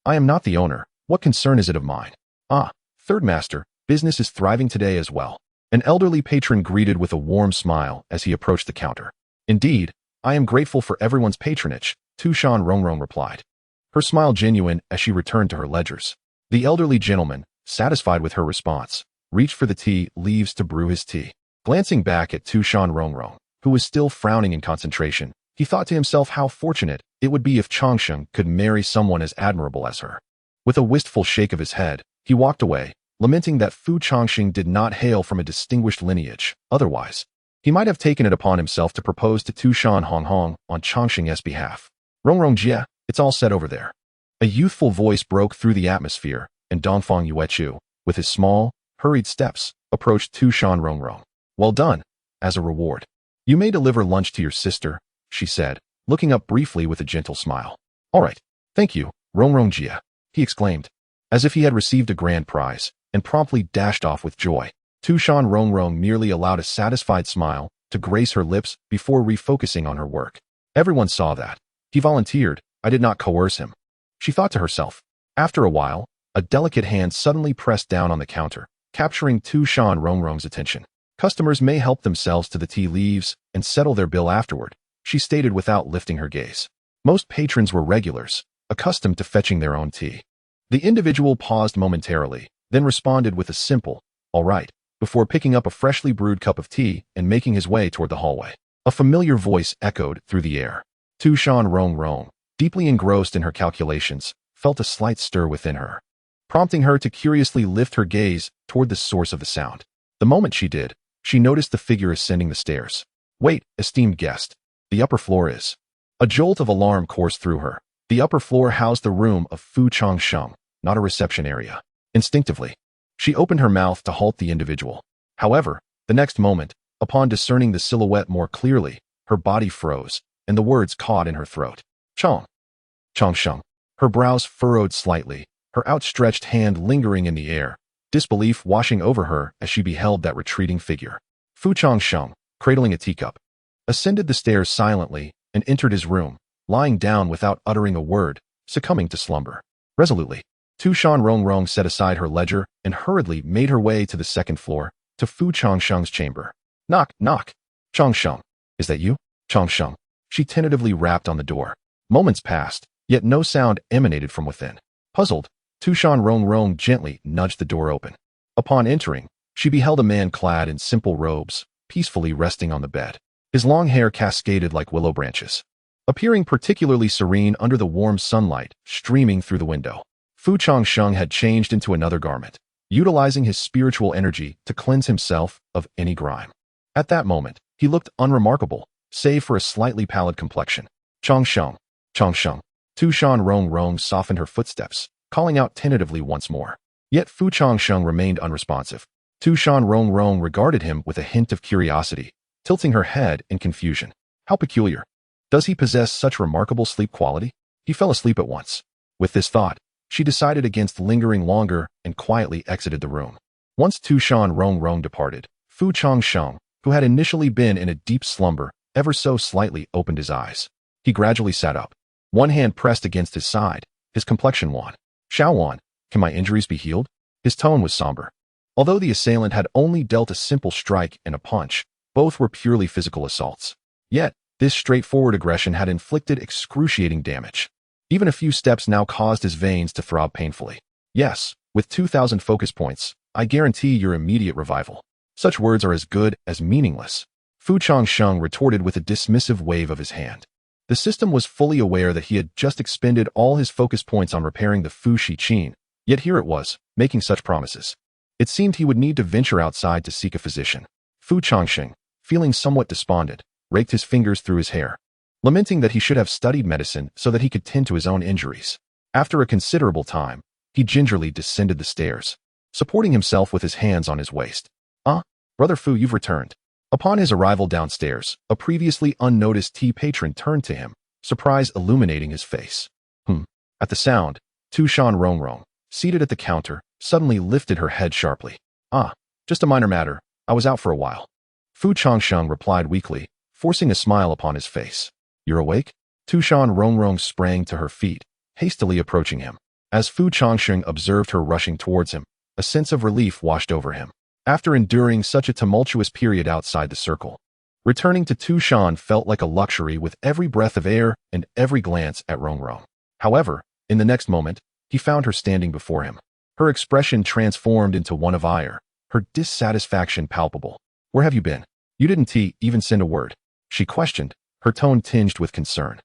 "I am not the owner. What concern is it of mine?" "Ah, third master, business is thriving today as well." An elderly patron greeted with a warm smile as he approached the counter. "Indeed, I am grateful for everyone's patronage," Tu Shan Rongrong replied, her smile genuine as she returned to her ledgers. The elderly gentleman, satisfied with her response, reached for the tea leaves to brew his tea. Glancing back at Tu Shan Rongrong, who was still frowning in concentration, he thought to himself how fortunate it would be if Changsheng could marry someone as admirable as her. With a wistful shake of his head, he walked away, lamenting that Fu Changsheng did not hail from a distinguished lineage. Otherwise, he might have taken it upon himself to propose to Tu Shan Rongrong on Changsheng's behalf. "Rongrong Jia, it's all set over there." A youthful voice broke through the atmosphere, and Dongfang Yuechu, with his small, hurried steps, approached Tu Shan Rongrong. "Well done. As a reward, you may deliver lunch to your sister," she said, looking up briefly with a gentle smile. "All right. Thank you, Rongrong Jia," he exclaimed, as if he had received a grand prize, and promptly dashed off with joy. Tu Shan Rongrong merely allowed a satisfied smile to grace her lips before refocusing on her work. Everyone saw that. He volunteered. I did not coerce him, she thought to herself. After a while, a delicate hand suddenly pressed down on the counter, capturing Tu Shan Rongrong's attention. "Customers may help themselves to the tea leaves and settle their bill afterward," she stated without lifting her gaze. Most patrons were regulars, accustomed to fetching their own tea. The individual paused momentarily, then responded with a simple, "All right," before picking up a freshly brewed cup of tea and making his way toward the hallway. A familiar voice echoed through the air. Tu Shan Rongrong, deeply engrossed in her calculations, felt a slight stir within her, prompting her to curiously lift her gaze toward the source of the sound. The moment she did, she noticed the figure ascending the stairs. "Wait, esteemed guest. The upper floor is..." A jolt of alarm coursed through her. The upper floor housed the room of Fu Changsheng, not a reception area. Instinctively, she opened her mouth to halt the individual. However, the next moment, upon discerning the silhouette more clearly, her body froze, and the words caught in her throat. Changsheng. Her brows furrowed slightly, her outstretched hand lingering in the air, disbelief washing over her as she beheld that retreating figure. Fu Changsheng, cradling a teacup, ascended the stairs silently and entered his room, lying down without uttering a word, succumbing to slumber. Resolutely, Tu Shan Rongrong set aside her ledger and hurriedly made her way to the second floor, to Fu Changsheng's chamber. "Knock, knock. Changsheng, is that you?" "Changsheng." She tentatively rapped on the door. Moments passed, yet no sound emanated from within. Puzzled, Tu Shan Rongrong gently nudged the door open. Upon entering, she beheld a man clad in simple robes, peacefully resting on the bed. His long hair cascaded like willow branches, appearing particularly serene under the warm sunlight streaming through the window. Fu Changsheng had changed into another garment, utilizing his spiritual energy to cleanse himself of any grime. At that moment, he looked unremarkable, save for a slightly pallid complexion. Changsheng, Changsheng. Tu Shan Rongrong softened her footsteps, calling out tentatively once more. Yet Fu Changsheng remained unresponsive. Tu Shan Rongrong regarded him with a hint of curiosity, tilting her head in confusion. How peculiar. Does he possess such remarkable sleep quality? He fell asleep at once. With this thought, she decided against lingering longer and quietly exited the room. Once Tu Shan Rongrong departed, Fu Changsheng, who had initially been in a deep slumber, ever so slightly opened his eyes. He gradually sat up, one hand pressed against his side, his complexion wan. Xiao Wan, can my injuries be healed? His tone was somber. Although the assailant had only dealt a simple strike and a punch, both were purely physical assaults. Yet, this straightforward aggression had inflicted excruciating damage. Even a few steps now caused his veins to throb painfully. Yes, with 2,000 focus points, I guarantee your immediate revival. Such words are as good as meaningless. Fu Changsheng retorted with a dismissive wave of his hand. The system was fully aware that he had just expended all his focus points on repairing the Fu Shiqin, yet here it was, making such promises. It seemed he would need to venture outside to seek a physician. Fu Changsheng, feeling somewhat despondent, raked his fingers through his hair, lamenting that he should have studied medicine so that he could tend to his own injuries. After a considerable time, he gingerly descended the stairs, supporting himself with his hands on his waist. "Ah, Brother Fu, you've returned." Upon his arrival downstairs, a previously unnoticed tea patron turned to him, surprise illuminating his face. At the sound, Tu Shan Rongrong, seated at the counter, suddenly lifted her head sharply. "Ah, just a minor matter. I was out for a while." Fu Changsheng replied weakly, forcing a smile upon his face. "You're awake?" Tu Shan Rongrong sprang to her feet, hastily approaching him. As Fu Changsheng observed her rushing towards him, a sense of relief washed over him. After enduring such a tumultuous period outside the circle, returning to Tu Shan felt like a luxury with every breath of air and every glance at Rongrong. However, in the next moment, he found her standing before him. Her expression transformed into one of ire, her dissatisfaction palpable. "Where have you been? You didn't even send a word," she questioned, her tone tinged with concern.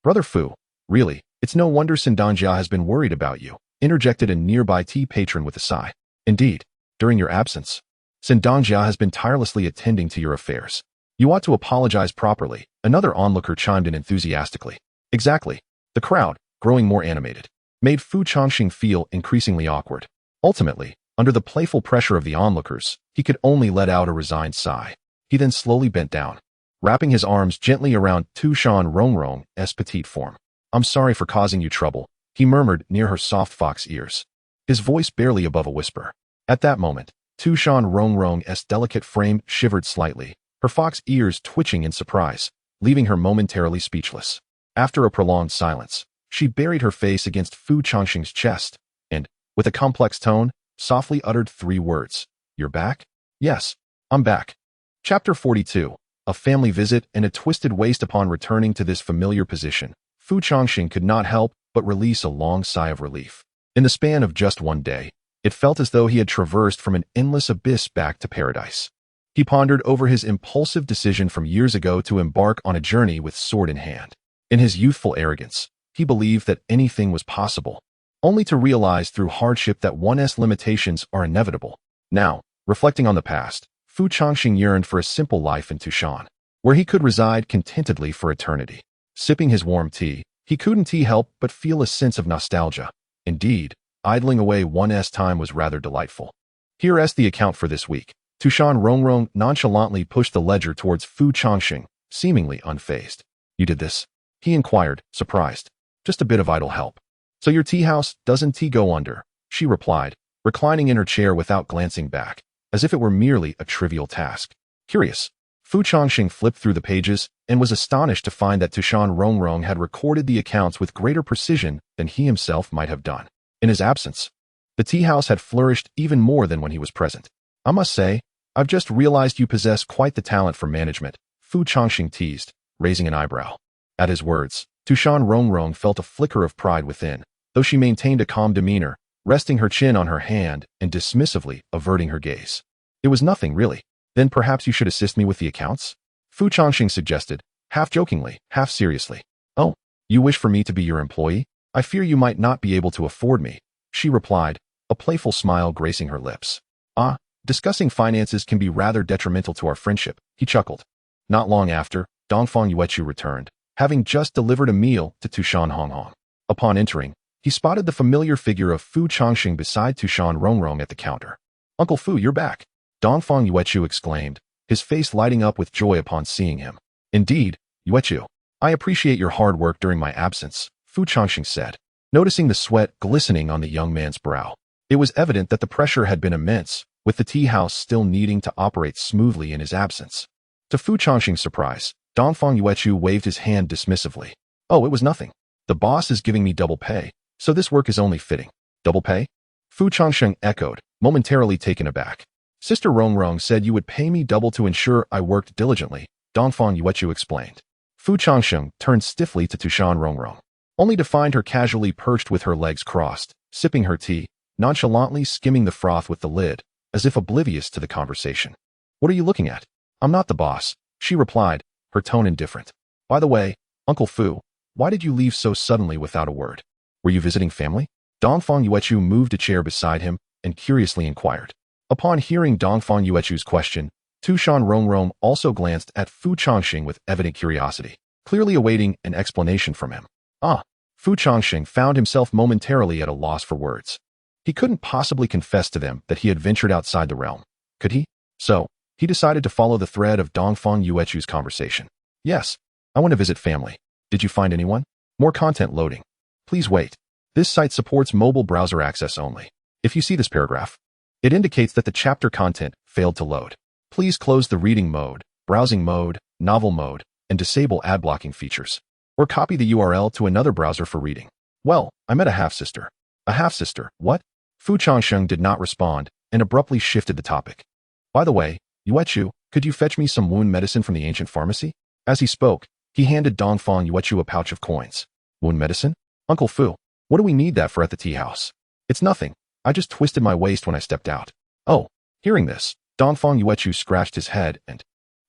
Brother Fu, really, it's no wonder Sindanjia has been worried about you," interjected a nearby tea patron with a sigh. "Indeed, during your absence, Sindanjia has been tirelessly attending to your affairs. You ought to apologize properly," another onlooker chimed in enthusiastically. Exactly. The crowd, growing more animated, made Fu Changsheng feel increasingly awkward. Ultimately, under the playful pressure of the onlookers, he could only let out a resigned sigh. He then slowly bent down, wrapping his arms gently around Tu Shan Rongrong's petite form. "I'm sorry for causing you trouble," he murmured near her soft fox ears, his voice barely above a whisper. At that moment, Tu Shan Rongrong's delicate frame shivered slightly, her fox ears twitching in surprise, leaving her momentarily speechless. After a prolonged silence, she buried her face against Fu Changsheng's chest, and, with a complex tone, softly uttered 3 words. "You're back?" "Yes, I'm back." Chapter 42. A family visit and a twisted waist. Upon returning to this familiar position, Fu Changsheng could not help but release a long sigh of relief. In the span of just one day, it felt as though he had traversed from an endless abyss back to paradise. He pondered over his impulsive decision from years ago to embark on a journey with sword in hand. In his youthful arrogance, he believed that anything was possible, only to realize through hardship that one's limitations are inevitable. Now, reflecting on the past, Fu Changsheng yearned for a simple life in Tu Shan, where he could reside contentedly for eternity. Sipping his warm tea, he couldn't help but feel a sense of nostalgia. Indeed, idling away one's time was rather delightful. Here's the account for this week. Tu Shan Rongrong nonchalantly pushed the ledger towards Fu Changsheng, seemingly unfazed. "You did this?" he inquired, surprised. "Just a bit of idle help." "So your tea house doesn't go under," she replied, reclining in her chair without glancing back, as if it were merely a trivial task. Curious, Fu Changsheng flipped through the pages and was astonished to find that Tu Shan Rongrong had recorded the accounts with greater precision than he himself might have done. In his absence, the tea house had flourished even more than when he was present. "I must say, I've just realized you possess quite the talent for management," Fu Changsheng teased, raising an eyebrow. At his words, Tu Shan Rongrong felt a flicker of pride within, though she maintained a calm demeanor, resting her chin on her hand and dismissively averting her gaze. "It was nothing, really. Then perhaps you should assist me with the accounts? Fu Changsheng suggested, half jokingly, half seriously. Oh, you wish for me to be your employee? I fear you might not be able to afford me, she replied, a playful smile gracing her lips. Ah, discussing finances can be rather detrimental to our friendship, he chuckled. Not long after, Dongfang Yuechu returned, having just delivered a meal to Tu Shan Rongrong. Upon entering, he spotted the familiar figure of Fu Changsheng beside Tu Shan Rongrong at the counter. Uncle Fu, you're back, Dongfang Yuechu exclaimed, his face lighting up with joy upon seeing him. Indeed, Yuechu, I appreciate your hard work during my absence, Fu Changsheng said, noticing the sweat glistening on the young man's brow. It was evident that the pressure had been immense, with the tea house still needing to operate smoothly in his absence. To Fu Changsheng's surprise, Dongfang Yuechu waved his hand dismissively. Oh, it was nothing. The boss is giving me double pay, so this work is only fitting. Double pay? Fu Changsheng echoed, momentarily taken aback. Sister Rongrong said you would pay me double to ensure I worked diligently, Dongfang Yuechu explained. Fu Changsheng turned stiffly to Tu Shan Rongrong, only to find her casually perched with her legs crossed, sipping her tea, nonchalantly skimming the froth with the lid, as if oblivious to the conversation. What are you looking at? I'm not the boss, she replied, her tone indifferent. By the way, Uncle Fu, why did you leave so suddenly without a word? Were you visiting family? Dongfang Yuechu moved a chair beside him and curiously inquired. Upon hearing Dongfang Yuechu's question, Tu Shan Rongrong also glanced at Fu Changsheng with evident curiosity, clearly awaiting an explanation from him. Ah, Fu Changsheng found himself momentarily at a loss for words. He couldn't possibly confess to them that he had ventured outside the realm, could he? So, he decided to follow the thread of Dongfang Yuechu's conversation. Yes, I want to visit family. Did you find anyone? More content loading. Please wait. This site supports mobile browser access only. If you see this paragraph, it indicates that the chapter content failed to load. Please close the reading mode, browsing mode, novel mode, and disable ad blocking features. Or copy the URL to another browser for reading. Well, I met a half-sister. A half-sister, what? Fu Changsheng did not respond and abruptly shifted the topic. By the way, Yuechu, could you fetch me some wound medicine from the ancient pharmacy? As he spoke, he handed Dongfang Yuechu a pouch of coins. Wound medicine? Uncle Fu, what do we need that for at the tea house? It's nothing. I just twisted my waist when I stepped out. Oh, hearing this, Dongfang Yuechu scratched his head and,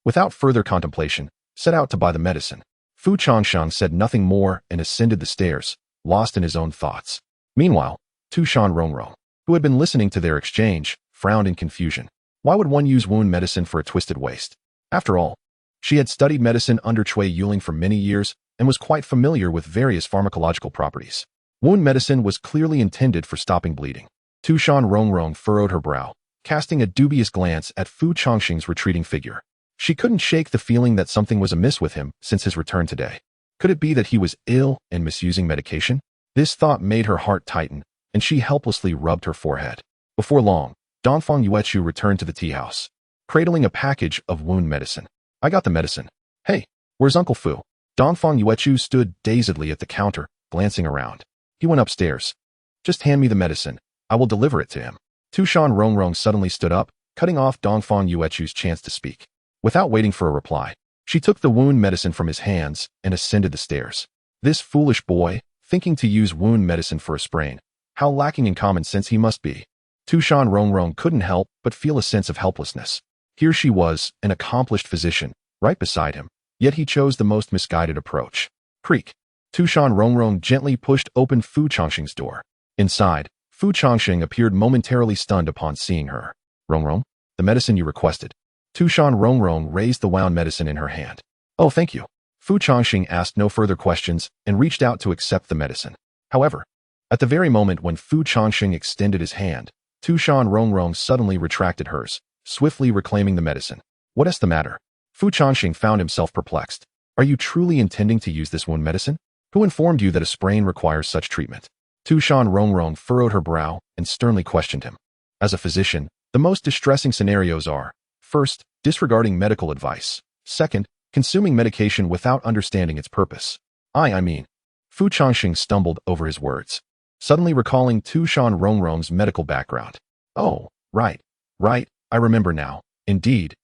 without further contemplation, set out to buy the medicine. Fu Changsheng said nothing more and ascended the stairs, lost in his own thoughts. Meanwhile, Tu Shan Rongrong, who had been listening to their exchange, frowned in confusion. Why would one use wound medicine for a twisted waist? After all, she had studied medicine under Cui Yuling for many years and was quite familiar with various pharmacological properties. Wound medicine was clearly intended for stopping bleeding. Tu Shan Rongrong furrowed her brow, casting a dubious glance at Fu Changsheng's retreating figure. She couldn't shake the feeling that something was amiss with him since his return today. Could it be that he was ill and misusing medication? This thought made her heart tighten, and she helplessly rubbed her forehead. Before long, Dongfang Yuechu returned to the tea house, cradling a package of wound medicine. I got the medicine. Hey, where's Uncle Fu? Dongfang Yuechu stood dazedly at the counter, glancing around. He went upstairs. Just hand me the medicine. I will deliver it to him. Tu Shan Rongrong suddenly stood up, cutting off Dongfang Yuechu's chance to speak. Without waiting for a reply, she took the wound medicine from his hands and ascended the stairs. This foolish boy, thinking to use wound medicine for a sprain. How lacking in common sense he must be. Tu Shan Rongrong couldn't help but feel a sense of helplessness. Here she was, an accomplished physician, right beside him, yet he chose the most misguided approach. Creak. Tu Shan Rongrong gently pushed open Fu Changsheng's door. Inside, Fu Changsheng appeared momentarily stunned upon seeing her. Rongrong, the medicine you requested. Tu Shan Rongrong raised the wound medicine in her hand. Oh, thank you. Fu Changsheng asked no further questions and reached out to accept the medicine. However, at the very moment when Fu Changsheng extended his hand, Tu Shan Rongrong suddenly retracted hers, swiftly reclaiming the medicine. What is the matter? Fu Changsheng found himself perplexed. Are you truly intending to use this wound medicine? Who informed you that a sprain requires such treatment? Tu Shan Rongrong furrowed her brow and sternly questioned him. As a physician, the most distressing scenarios are, first, disregarding medical advice. Second, consuming medication without understanding its purpose. I mean. Fu Changsheng stumbled over his words, suddenly recalling Tu Shan Rongrong's medical background. Oh, right, I remember now. Indeed.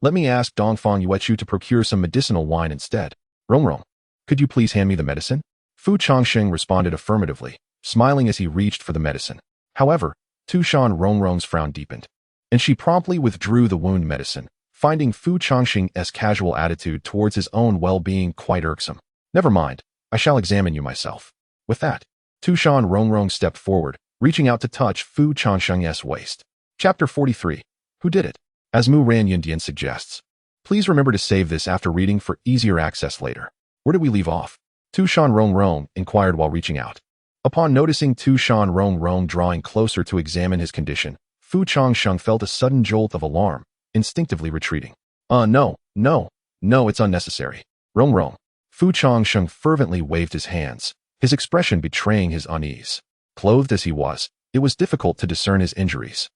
Let me ask Dongfang Yuechu to procure some medicinal wine instead. Rongrong, could you please hand me the medicine? Fu Changsheng responded affirmatively, smiling as he reached for the medicine. However, Tu Shan Rongrong's frown deepened. and she promptly withdrew the wound medicine, finding Fu Changsheng's casual attitude towards his own well-being quite irksome. Never mind, I shall examine you myself. With that, Tu Shan Rongrong stepped forward, reaching out to touch Fu Changsheng's waist. Chapter 43. Who did it? As Mu Ran Yundian suggests. Please remember to save this after reading for easier access later. Where did we leave off? Tu Shan Rongrong inquired while reaching out. Upon noticing Tu Shan Rongrong drawing closer to examine his condition, Fu Changsheng felt a sudden jolt of alarm, instinctively retreating. No, it's unnecessary. Rongrong. Fu Changsheng fervently waved his hands, his expression betraying his unease. Clothed as he was, it was difficult to discern his injuries.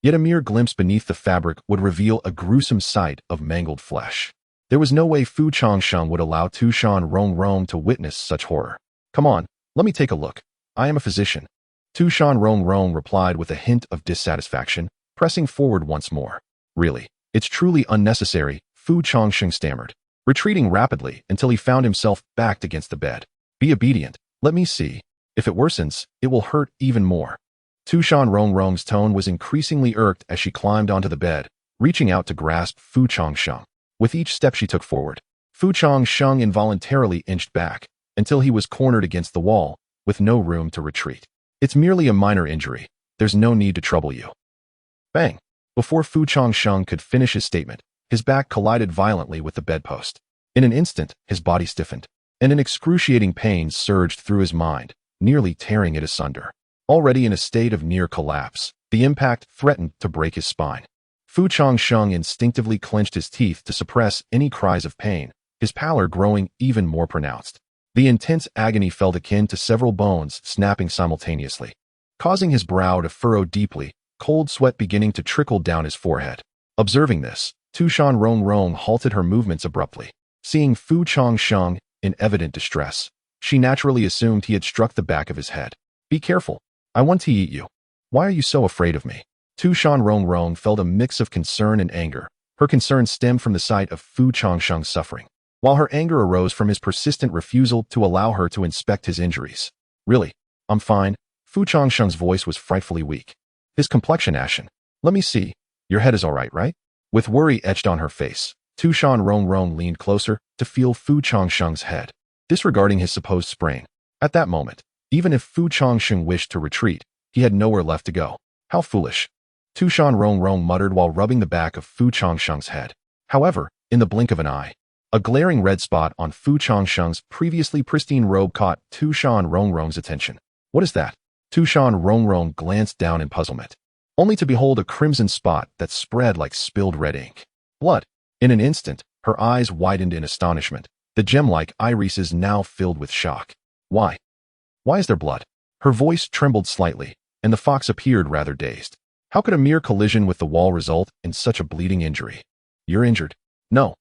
Yet a mere glimpse beneath the fabric would reveal a gruesome sight of mangled flesh. There was no way Fu Changsheng would allow Tu Shan Rongrong to witness such horror. Come on, let me take a look. I am a physician. Tu Shan Rongrong replied with a hint of dissatisfaction, pressing forward once more. Really, it's truly unnecessary, Fu Changsheng stammered, retreating rapidly until he found himself backed against the bed. Be obedient, let me see. If it worsens, it will hurt even more. Tu Shan Rongrong's tone was increasingly irked as she climbed onto the bed, reaching out to grasp Fu Changsheng. With each step she took forward, Fu Changsheng involuntarily inched back, until he was cornered against the wall, with no room to retreat. It's merely a minor injury. There's no need to trouble you. Bang! Before Fu Changsheng could finish his statement, his back collided violently with the bedpost. In an instant, his body stiffened, and an excruciating pain surged through his mind, nearly tearing it asunder. Already in a state of near collapse, the impact threatened to break his spine. Fu Changsheng instinctively clenched his teeth to suppress any cries of pain, his pallor growing even more pronounced. The intense agony felt akin to several bones snapping simultaneously, causing his brow to furrow deeply, cold sweat beginning to trickle down his forehead. Observing this, Tu Shan Rongrong halted her movements abruptly. Seeing Fu Changsheng in evident distress, she naturally assumed he had struck the back of his head. Be careful. I want to eat you. Why are you so afraid of me? Tu Shan Rongrong felt a mix of concern and anger. Her concern stemmed from the sight of Fu Changsheng's suffering, while her anger arose from his persistent refusal to allow her to inspect his injuries. Really? I'm fine. Fu Changsheng's voice was frightfully weak, his complexion ashen. Let me see. Your head is all right? With worry etched on her face, Tu Shan Rongrong leaned closer to feel Fu Changsheng's head, disregarding his supposed sprain. At that moment, even if Fu Changsheng wished to retreat, he had nowhere left to go. How foolish. Tu Shan Rongrong muttered while rubbing the back of Fu Changsheng's head. However, in the blink of an eye, a glaring red spot on Fu Changsheng's previously pristine robe caught Tu Shan Rongrong's attention. What is that? Tu Shan Rongrong glanced down in puzzlement, only to behold a crimson spot that spread like spilled red ink. Blood. In an instant, her eyes widened in astonishment, the gem-like irises now filled with shock. Why? Why is there blood? Her voice trembled slightly, and the fox appeared rather dazed. How could a mere collision with the wall result in such a bleeding injury? You're injured. No.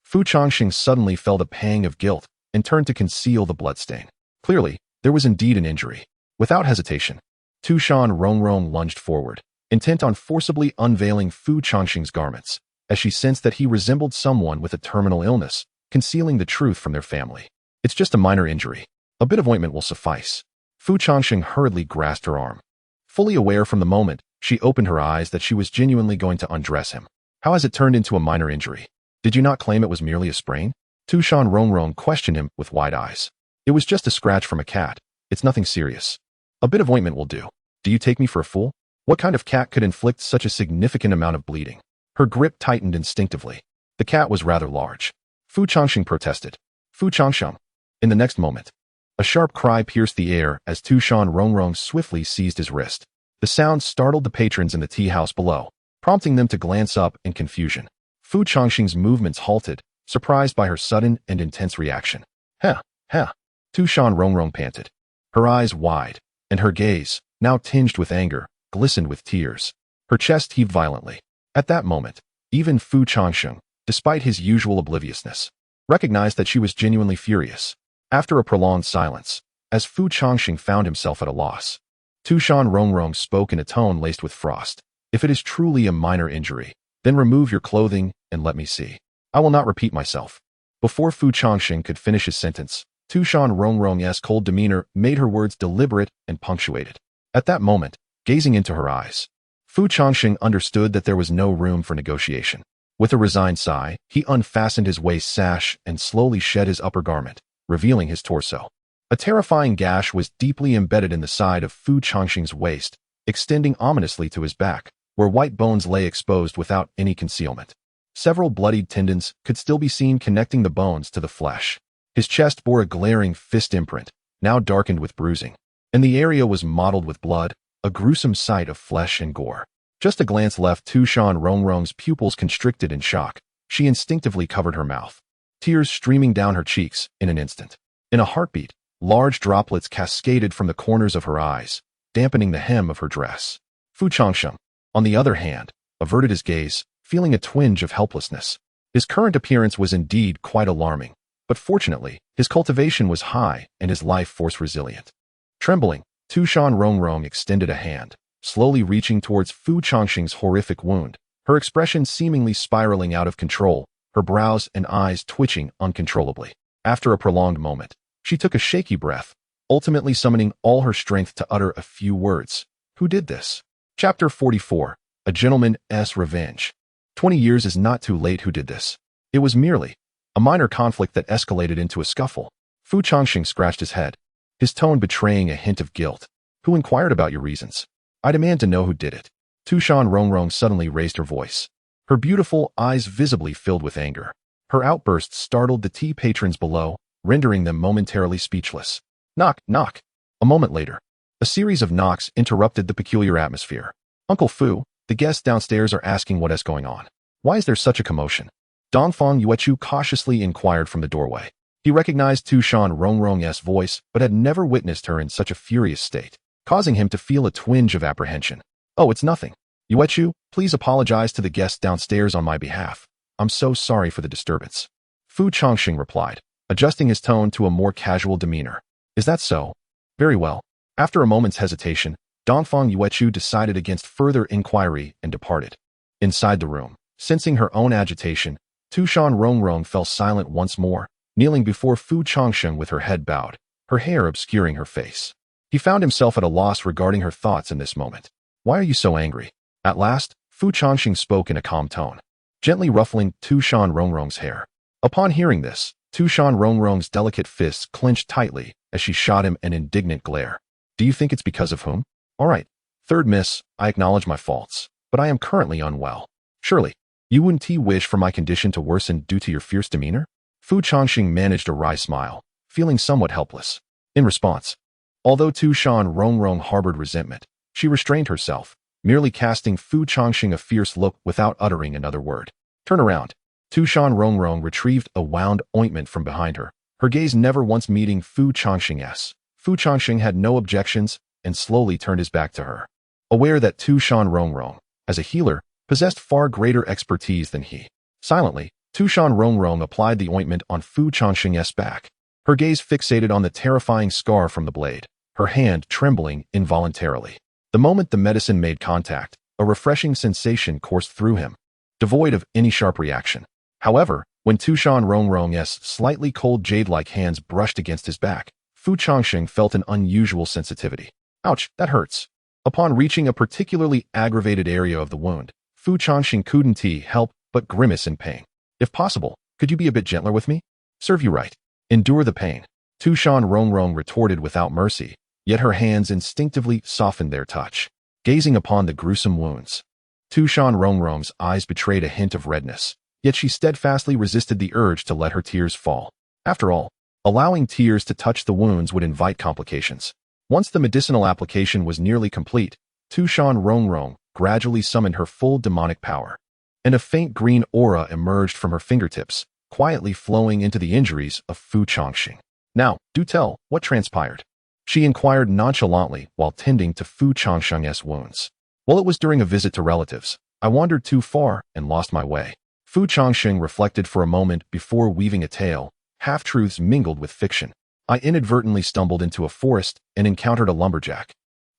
Fu Changsheng suddenly felt a pang of guilt and turned to conceal the bloodstain. Clearly, there was indeed an injury. Without hesitation, Tu Shan Rongrong lunged forward, intent on forcibly unveiling Fu Changsheng's garments, as she sensed that he resembled someone with a terminal illness, concealing the truth from their family. It's just a minor injury. A bit of ointment will suffice. Fu Changsheng hurriedly grasped her arm. Fully aware from the moment she opened her eyes that she was genuinely going to undress him. How has it turned into a minor injury? Did you not claim it was merely a sprain? Tu Shan Rongrong questioned him with wide eyes. It was just a scratch from a cat. It's nothing serious. A bit of ointment will do. Do you take me for a fool? What kind of cat could inflict such a significant amount of bleeding? Her grip tightened instinctively. The cat was rather large. Fu Changsheng protested. Fu Changsheng. In the next moment, a sharp cry pierced the air as Tu Shan Rongrong swiftly seized his wrist. The sound startled the patrons in the tea house below, prompting them to glance up in confusion. Fu Changsheng's movements halted, surprised by her sudden and intense reaction. Tu Shan Rongrong panted, her eyes wide, and her gaze, now tinged with anger, glistened with tears. Her chest heaved violently. At that moment, even Fu Changsheng, despite his usual obliviousness, recognized that she was genuinely furious. After a prolonged silence, as Fu Changsheng found himself at a loss, Tu Shan Rongrong spoke in a tone laced with frost. If it is truly a minor injury, then remove your clothing and let me see. I will not repeat myself. Before Fu Changsheng could finish his sentence, Tu Shan Rongrong's cold demeanor made her words deliberate and punctuated. At that moment, gazing into her eyes, Fu Changsheng understood that there was no room for negotiation. With a resigned sigh, he unfastened his waist sash and slowly shed his upper garment, revealing his torso. A terrifying gash was deeply embedded in the side of Fu Changsheng's waist, extending ominously to his back, where white bones lay exposed without any concealment. Several bloodied tendons could still be seen connecting the bones to the flesh. His chest bore a glaring fist imprint, now darkened with bruising, and the area was mottled with blood, a gruesome sight of flesh and gore. Just a glance left Tu Shan Rongrong's pupils constricted in shock. She instinctively covered her mouth, tears streaming down her cheeks in an instant. In a heartbeat, large droplets cascaded from the corners of her eyes, dampening the hem of her dress. Fu Changsheng, on the other hand, averted his gaze, feeling a twinge of helplessness. His current appearance was indeed quite alarming, but fortunately, his cultivation was high and his life force resilient. Trembling, Tu Shan Rongrong extended a hand, slowly reaching towards Fu Changsheng's horrific wound, her expression seemingly spiraling out of control, her brows and eyes twitching uncontrollably. After a prolonged moment, she took a shaky breath, ultimately summoning all her strength to utter a few words. Who did this? Chapter 44. A Gentleman's Revenge. 20 years is not too late. Who did this? It was merely a minor conflict that escalated into a scuffle. Fu Changsheng scratched his head, his tone betraying a hint of guilt. Who inquired about your reasons? I demand to know who did it. Tu Shan Rongrong suddenly raised her voice, her beautiful eyes visibly filled with anger. Her outburst startled the tea patrons below, rendering them momentarily speechless. Knock, knock. A moment later, a series of knocks interrupted the peculiar atmosphere. Uncle Fu, the guests downstairs are asking what is going on. Why is there such a commotion? Dongfang Yuechu cautiously inquired from the doorway. He recognized Tu Shan Rongrong's voice, but had never witnessed her in such a furious state, causing him to feel a twinge of apprehension. Oh, it's nothing. Yuechu, please apologize to the guests downstairs on my behalf. I'm so sorry for the disturbance. Fu Changsheng replied, adjusting his tone to a more casual demeanor. Is that so? Very well. After a moment's hesitation, Dongfang Yuechu decided against further inquiry and departed. Inside the room, sensing her own agitation, Tu Shan Rongrong fell silent once more, kneeling before Fu Changsheng with her head bowed, her hair obscuring her face. He found himself at a loss regarding her thoughts in this moment. Why are you so angry? At last, Fu Changsheng spoke in a calm tone, gently ruffling Tu Shan Rongrong's hair. Upon hearing this, Tu Shan Rongrong's delicate fists clenched tightly as she shot him an indignant glare. Do you think it's because of whom? All right. Third miss, I acknowledge my faults, but I am currently unwell. Surely, you wouldn't wish for my condition to worsen due to your fierce demeanor? Fu Changsheng managed a wry smile, feeling somewhat helpless. In response, although Tu Shan Rongrong harbored resentment, she restrained herself, merely casting Fu Changsheng a fierce look without uttering another word. Turn around. Tu Shan Rongrong retrieved a wound ointment from behind her, her gaze never once meeting Fu Changsheng's. Fu Changsheng had no objections and slowly turned his back to her, aware that Tu Shan Rongrong, as a healer, possessed far greater expertise than he. Silently, Tu Shan Rongrong applied the ointment on Fu Changsheng's back, her gaze fixated on the terrifying scar from the blade, her hand trembling involuntarily. The moment the medicine made contact, a refreshing sensation coursed through him, devoid of any sharp reaction. However, when Tu Shan Rongrong's slightly cold jade-like hands brushed against his back, Fu Changsheng felt an unusual sensitivity. Ouch, that hurts. Upon reaching a particularly aggravated area of the wound, Fu Changsheng couldn't help but grimace in pain. If possible, could you be a bit gentler with me? Serve you right. Endure the pain. Tu Shan Rongrong retorted without mercy, yet her hands instinctively softened their touch, gazing upon the gruesome wounds. Tu Shan Rongrong's eyes betrayed a hint of redness, yet she steadfastly resisted the urge to let her tears fall. After all, allowing tears to touch the wounds would invite complications. Once the medicinal application was nearly complete, Tu Shan Rongrong gradually summoned her full demonic power, and a faint green aura emerged from her fingertips, quietly flowing into the injuries of Fu Changsheng. Now, do tell, what transpired? She inquired nonchalantly while tending to Fu Changsheng's wounds. Well, it was during a visit to relatives. I wandered too far and lost my way. Fu Changsheng reflected for a moment before weaving a tale, half-truths mingled with fiction. I inadvertently stumbled into a forest and encountered a lumberjack,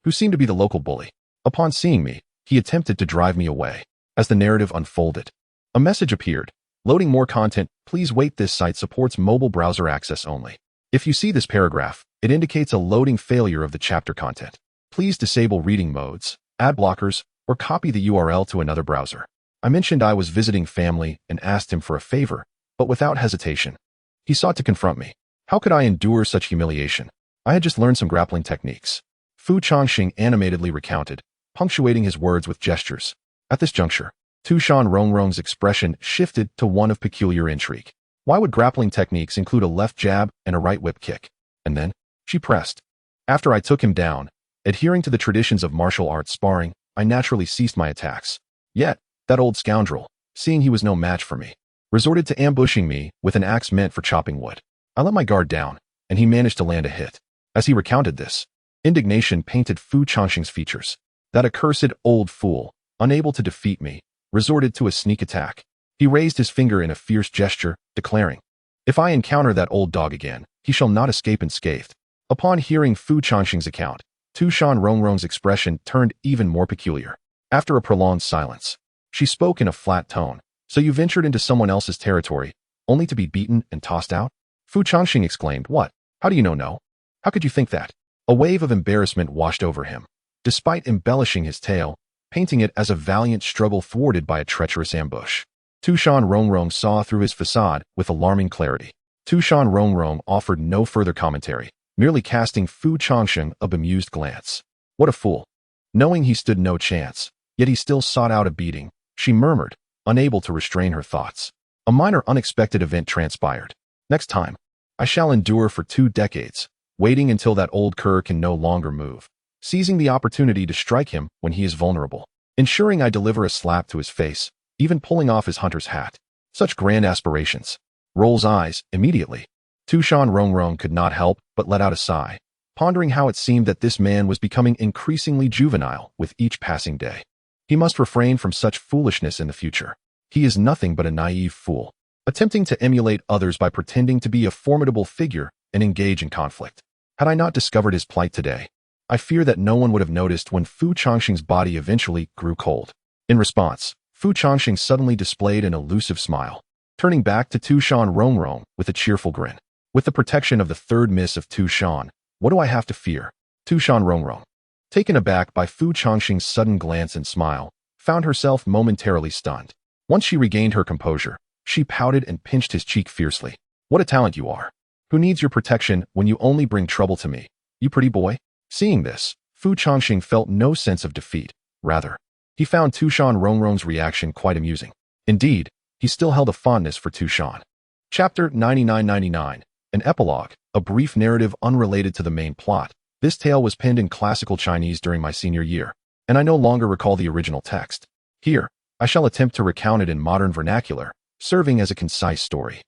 who seemed to be the local bully. Upon seeing me, he attempted to drive me away. As the narrative unfolded, a message appeared. Loading more content, please wait. This site supports mobile browser access only. If you see this paragraph, it indicates a loading failure of the chapter content. Please disable reading modes, ad blockers, or copy the URL to another browser. I mentioned I was visiting family and asked him for a favor, but without hesitation. He sought to confront me. How could I endure such humiliation? I had just learned some grappling techniques. Fu Changsheng animatedly recounted, punctuating his words with gestures. At this juncture, Tu Shan Rongrong's expression shifted to one of peculiar intrigue. Why would grappling techniques include a left jab and a right whip kick? And then, she pressed. After I took him down, adhering to the traditions of martial arts sparring, I naturally ceased my attacks. Yet, that old scoundrel, seeing he was no match for me, resorted to ambushing me with an axe meant for chopping wood. I let my guard down, and he managed to land a hit. As he recounted this, indignation painted Fu Changsheng's features. That accursed old fool, unable to defeat me, resorted to a sneak attack. He raised his finger in a fierce gesture, declaring, "If I encounter that old dog again, he shall not escape unscathed." Upon hearing Fu Changsheng's account, Tu Shan Rongrong's expression turned even more peculiar. After a prolonged silence, she spoke in a flat tone. "So you ventured into someone else's territory, only to be beaten and tossed out?" Fu Changsheng exclaimed, "What? How do you know no? How could you think that?" A wave of embarrassment washed over him. Despite embellishing his tale, painting it as a valiant struggle thwarted by a treacherous ambush, Tu Shan Rongrong saw through his facade with alarming clarity. Tu Shan Rongrong offered no further commentary, merely casting Fu Changsheng a bemused glance. What a fool. Knowing he stood no chance, yet he still sought out a beating, she murmured, unable to restrain her thoughts. A minor unexpected event transpired. Next time, I shall endure for 2 decades, waiting until that old cur can no longer move, seizing the opportunity to strike him when he is vulnerable, ensuring I deliver a slap to his face, even pulling off his hunter's hat. Such grand aspirations. Rolls eyes, immediately. Tu Shan Rongrong could not help but let out a sigh, pondering how it seemed that this man was becoming increasingly juvenile with each passing day. He must refrain from such foolishness in the future. He is nothing but a naive fool, attempting to emulate others by pretending to be a formidable figure and engage in conflict. Had I not discovered his plight today, I fear that no one would have noticed when Fu Changsheng's body eventually grew cold. In response, Fu Changsheng suddenly displayed an elusive smile, turning back to Tu Shan Rongrong with a cheerful grin. With the protection of the third miss of Tu Shan, what do I have to fear? Tu Shan Rongrong, taken aback by Fu Changsheng's sudden glance and smile, found herself momentarily stunned. Once she regained her composure, she pouted and pinched his cheek fiercely. What a talent you are. Who needs your protection when you only bring trouble to me, you pretty boy? Seeing this, Fu Changsheng felt no sense of defeat. Rather, he found Tu Shan Rongrong's reaction quite amusing. Indeed, he still held a fondness for Tu Shan. Chapter 9999. An epilogue, a brief narrative unrelated to the main plot. This tale was penned in classical Chinese during my senior year, and I no longer recall the original text. Here, I shall attempt to recount it in modern vernacular, serving as a concise story.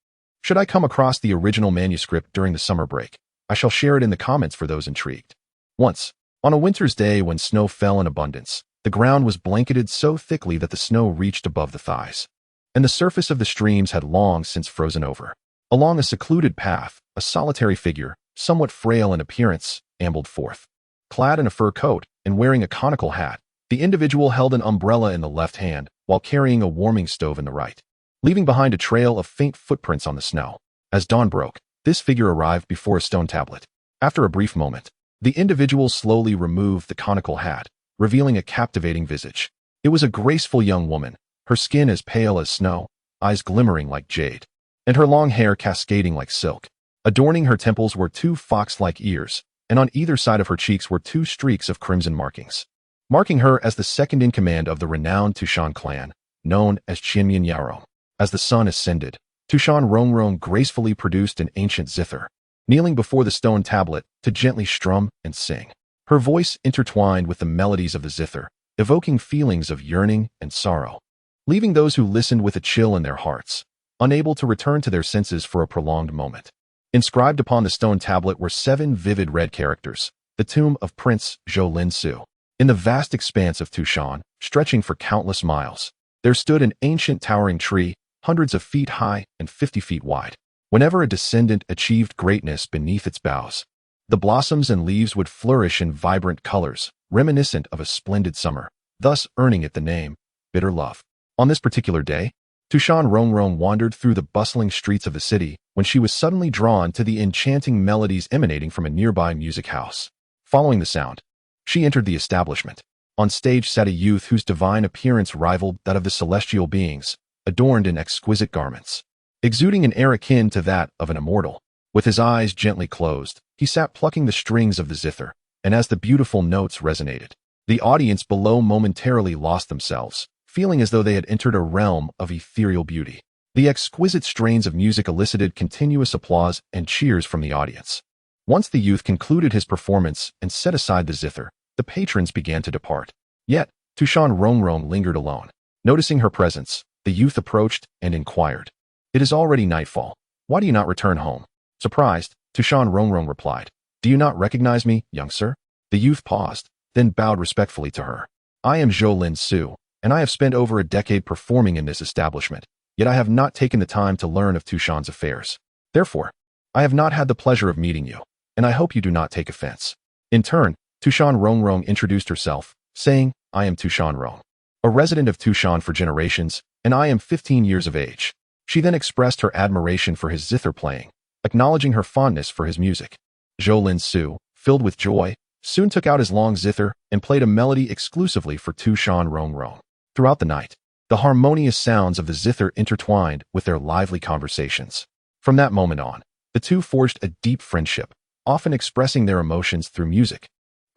Should I come across the original manuscript during the summer break, I shall share it in the comments for those intrigued. Once, on a winter's day when snow fell in abundance, the ground was blanketed so thickly that the snow reached above the thighs, and the surface of the streams had long since frozen over. Along a secluded path, a solitary figure, somewhat frail in appearance, ambled forth. Clad in a fur coat and wearing a conical hat, the individual held an umbrella in the left hand while carrying a warming stove in the right, leaving behind a trail of faint footprints on the snow. As dawn broke, this figure arrived before a stone tablet. After a brief moment, the individual slowly removed the conical hat, revealing a captivating visage. It was a graceful young woman, her skin as pale as snow, eyes glimmering like jade, and her long hair cascading like silk. Adorning her temples were 2 fox-like ears, and on either side of her cheeks were 2 streaks of crimson markings, marking her as the second in command of the renowned Tu Shan clan, known as Qianmian Yarong. As the sun ascended, Tu Shan Rongrong gracefully produced an ancient zither, kneeling before the stone tablet to gently strum and sing. Her voice intertwined with the melodies of the zither, evoking feelings of yearning and sorrow, leaving those who listened with a chill in their hearts, unable to return to their senses for a prolonged moment. Inscribed upon the stone tablet were 7 vivid red characters, the tomb of Prince Zhou Linsu. In the vast expanse of Tu Shan, stretching for countless miles, there stood an ancient towering tree, hundreds of feet high and 50 feet wide. Whenever a descendant achieved greatness beneath its boughs, the blossoms and leaves would flourish in vibrant colors, reminiscent of a splendid summer, thus earning it the name, Bitter Love. On this particular day, Tu Shan Rongrong wandered through the bustling streets of the city when she was suddenly drawn to the enchanting melodies emanating from a nearby music house. Following the sound, she entered the establishment. On stage sat a youth whose divine appearance rivaled that of the celestial beings, adorned in exquisite garments, exuding an air akin to that of an immortal. With his eyes gently closed, he sat plucking the strings of the zither, and as the beautiful notes resonated, the audience below momentarily lost themselves, feeling as though they had entered a realm of ethereal beauty. The exquisite strains of music elicited continuous applause and cheers from the audience. Once the youth concluded his performance and set aside the zither, the patrons began to depart. Yet, Tu Shan Rongrong lingered alone. Noticing her presence, the youth approached and inquired, "It is already nightfall. Why do you not return home?" Surprised, Tu Shan Rongrong replied, "Do you not recognize me, young sir?" The youth paused, then bowed respectfully to her. "I am Zhou Lin Su, and I have spent over a decade performing in this establishment, yet I have not taken the time to learn of Tu Shan's affairs. Therefore, I have not had the pleasure of meeting you, and I hope you do not take offense." In turn, Tu Shan Rongrong introduced herself, saying, "I am Tu Shan Rong, a resident of Tu Shan for generations, and I am 15 years of age." She then expressed her admiration for his zither playing, acknowledging her fondness for his music. Zhou Lin Su, filled with joy, soon took out his long zither and played a melody exclusively for Tu Shan Rongrong. Throughout the night, the harmonious sounds of the zither intertwined with their lively conversations. From that moment on, the two forged a deep friendship, often expressing their emotions through music,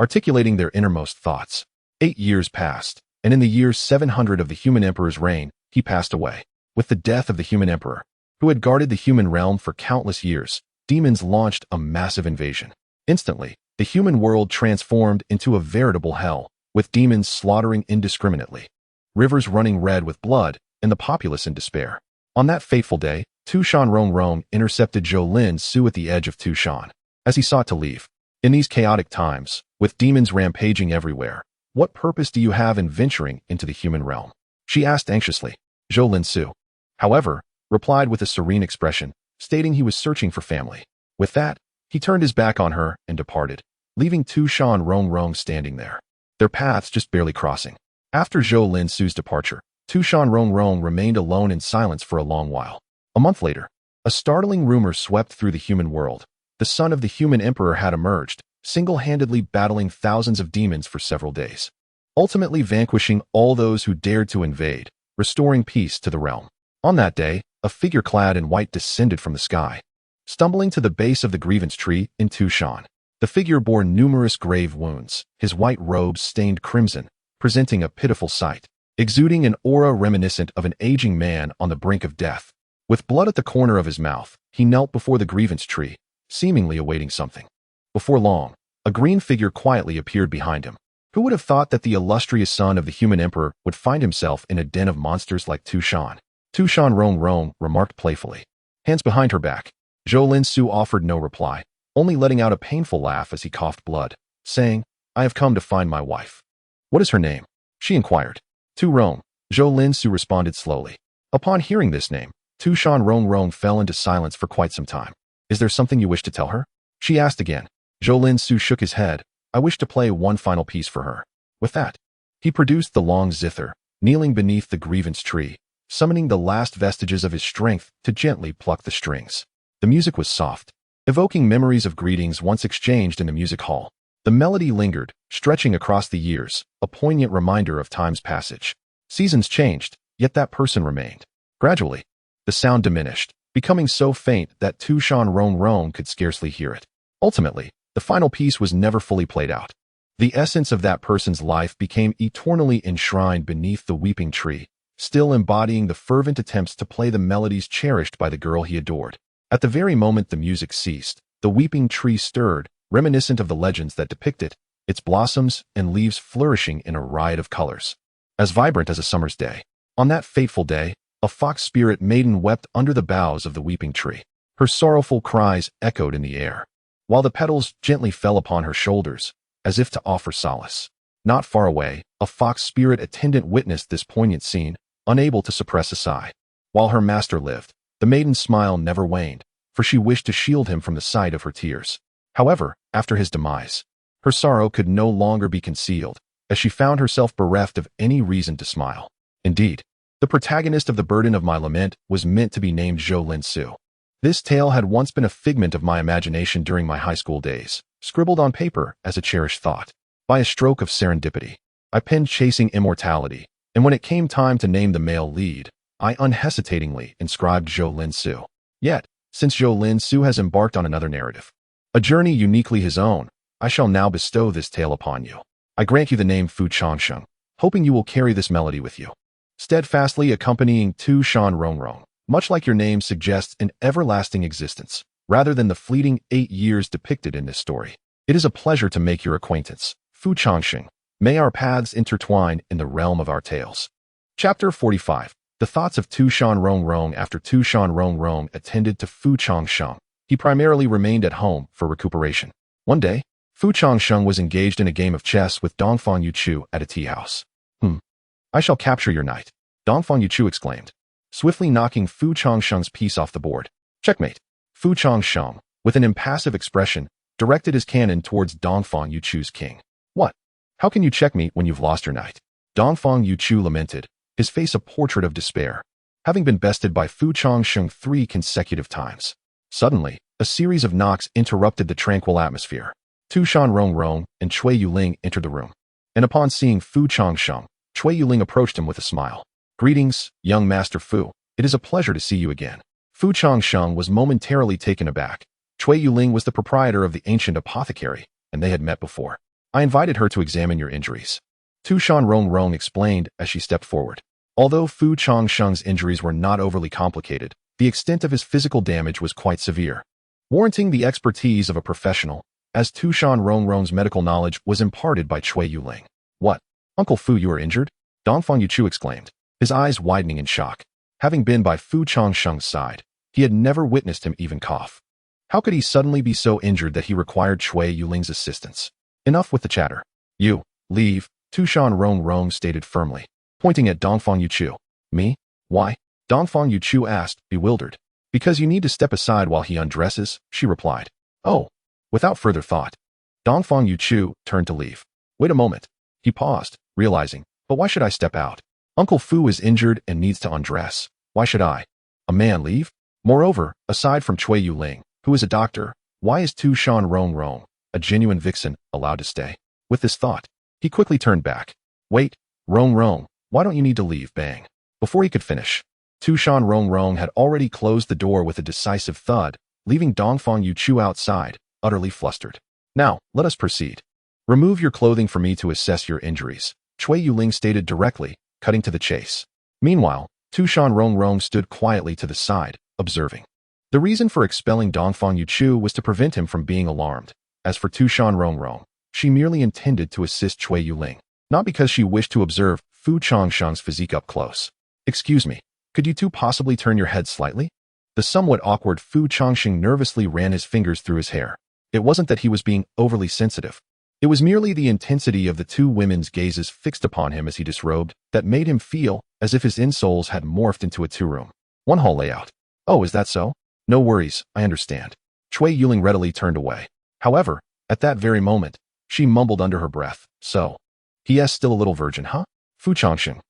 articulating their innermost thoughts. 8 years passed, and in the year 700 of the human emperor's reign, he passed away. With the death of the human emperor, who had guarded the human realm for countless years, demons launched a massive invasion. Instantly, the human world transformed into a veritable hell, with demons slaughtering indiscriminately, rivers running red with blood, and the populace in despair. On that fateful day, Tu Shan Rongrong intercepted Zhou Lin Su at the edge of Tu Shan, as he sought to leave. "In these chaotic times, with demons rampaging everywhere, what purpose do you have in venturing into the human realm?" she asked anxiously. Zhou Lin Su, however, replied with a serene expression, stating he was searching for family. With that, he turned his back on her and departed, leaving Tu Shan Rongrong standing there, their paths just barely crossing. After Zhou Lin Su's departure, Tu Shan Rongrong remained alone in silence for a long while. A month later, a startling rumor swept through the human world. The son of the human emperor had emerged, single-handedly battling thousands of demons for several days, ultimately vanquishing all those who dared to invade, restoring peace to the realm. On that day, a figure clad in white descended from the sky, stumbling to the base of the grievance tree in Tu Shan. The figure bore numerous grave wounds, his white robes stained crimson, presenting a pitiful sight, exuding an aura reminiscent of an aging man on the brink of death. With blood at the corner of his mouth, he knelt before the grievance tree, seemingly awaiting something. Before long, a green figure quietly appeared behind him. Who would have thought that the illustrious son of the human emperor would find himself in a den of monsters like Tu Shan? Tu Shan Rongrong remarked playfully, hands behind her back. Zhou Lin Su offered no reply, only letting out a painful laugh as he coughed blood, saying, "I have come to find my wife." "What is her name?" she inquired. "Tu Rong," Zhou Lin Su responded slowly. Upon hearing this name, Tu Shan Rongrong fell into silence for quite some time. "Is there something you wish to tell her?" she asked again. Zhou Lin Su shook his head. "I wish to play one final piece for her." With that, he produced the long zither, kneeling beneath the grievance tree, summoning the last vestiges of his strength to gently pluck the strings. The music was soft, evoking memories of greetings once exchanged in the music hall. The melody lingered, stretching across the years, a poignant reminder of time's passage. Seasons changed, yet that person remained. Gradually, the sound diminished, becoming so faint that Tu Shan Rongrong could scarcely hear it. Ultimately, the final piece was never fully played out. The essence of that person's life became eternally enshrined beneath the weeping tree, still embodying the fervent attempts to play the melodies cherished by the girl he adored. At the very moment the music ceased, the weeping tree stirred, reminiscent of the legends that depict it, its blossoms and leaves flourishing in a riot of colors, as vibrant as a summer's day. On that fateful day, a fox spirit maiden wept under the boughs of the weeping tree. Her sorrowful cries echoed in the air, while the petals gently fell upon her shoulders, as if to offer solace. Not far away, a fox spirit attendant witnessed this poignant scene, unable to suppress a sigh. While her master lived, the maiden's smile never waned, for she wished to shield him from the sight of her tears. However, after his demise, her sorrow could no longer be concealed, as she found herself bereft of any reason to smile. Indeed, the protagonist of The Burden of My Lament was meant to be named Zhou Lin Su. This tale had once been a figment of my imagination during my high school days, scribbled on paper as a cherished thought. By a stroke of serendipity, I pinned chasing immortality, and when it came time to name the male lead, I unhesitatingly inscribed Zhou Lin Su. Yet, since Zhou Lin Su has embarked on another narrative, a journey uniquely his own, I shall now bestow this tale upon you. I grant you the name Fu Changsheng, hoping you will carry this melody with you, steadfastly accompanying Tu Shan Rongrong, much like your name suggests an everlasting existence, rather than the fleeting 8 years depicted in this story. It is a pleasure to make your acquaintance, Fu Changsheng. May our paths intertwine in the realm of our tales. Chapter 45. The thoughts of Tu Shan Rongrong. After Tu Shan Rongrong attended to Fu Changsheng, he primarily remained at home for recuperation. One day, Fu Changsheng was engaged in a game of chess with Dongfang Yuchu at a tea house. I shall capture your knight, Dongfang Yuchu exclaimed, swiftly knocking Fu Changsheng's piece off the board. Checkmate. Fu Changsheng, with an impassive expression, directed his cannon towards Dongfang Yuchu's king. What? How can you check me when you've lost your knight? Dongfang Yuchu lamented, his face a portrait of despair, having been bested by Fu Changsheng 3 consecutive times. Suddenly, a series of knocks interrupted the tranquil atmosphere. Tu Shan Rongrong and Cui Yuling entered the room, and upon seeing Fu Changsheng, Cui Yuling approached him with a smile. Greetings, young Master Fu. It is a pleasure to see you again. Fu Changsheng was momentarily taken aback. Cui Yuling was the proprietor of the ancient apothecary, and they had met before. I invited her to examine your injuries, Tu Shan Rongrong explained as she stepped forward. Although Fu Changsheng's injuries were not overly complicated, the extent of his physical damage was quite severe, warranting the expertise of a professional, as Tu Shan Rongrong's medical knowledge was imparted by Cui Yuling. What? Uncle Fu, you are injured? Dongfang Yuchu exclaimed, his eyes widening in shock. Having been by Fu Changsheng's side, he had never witnessed him even cough. How could he suddenly be so injured that he required Cui Yuling's assistance? Enough with the chatter. You, leave, Tu Shan Rongrong stated firmly, pointing at Dongfang Yuchu. Me? Why? Dongfang Yuchu asked, bewildered. Because you need to step aside while he undresses, she replied. Oh. Without further thought, Dongfang Yuchu turned to leave. Wait a moment. He paused, realizing, but why should I step out? Uncle Fu is injured and needs to undress. Why should I? A man leave? Moreover, aside from Cui Yuling, who is a doctor, why is Tu Shan Rongrong, a genuine vixen, allowed to stay? With this thought, he quickly turned back. Wait, Rongrong, why don't you need to leave? Bang. Before he could finish, Tu Shan Rongrong had already closed the door with a decisive thud, leaving Dongfang Yuchu outside, utterly flustered. Now, let us proceed. Remove your clothing for me to assess your injuries, Cui Yuling stated directly, cutting to the chase. Meanwhile, Tu Shan Rongrong stood quietly to the side, observing. The reason for expelling Dongfang Yuchu was to prevent him from being alarmed. As for Tu Shan Rongrong, she merely intended to assist Cui Yuling, not because she wished to observe Fu Changsheng's physique up close. Excuse me, could you two possibly turn your head slightly? The somewhat awkward Fu Changsheng nervously ran his fingers through his hair. It wasn't that he was being overly sensitive. It was merely the intensity of the two women's gazes fixed upon him as he disrobed that made him feel as if his insoles had morphed into a two-room, one-hall layout. Oh, is that so? No worries, I understand. Cui Yuling readily turned away. However, at that very moment, she mumbled under her breath, so. He.S. still a little virgin, huh? Fu Changsheng.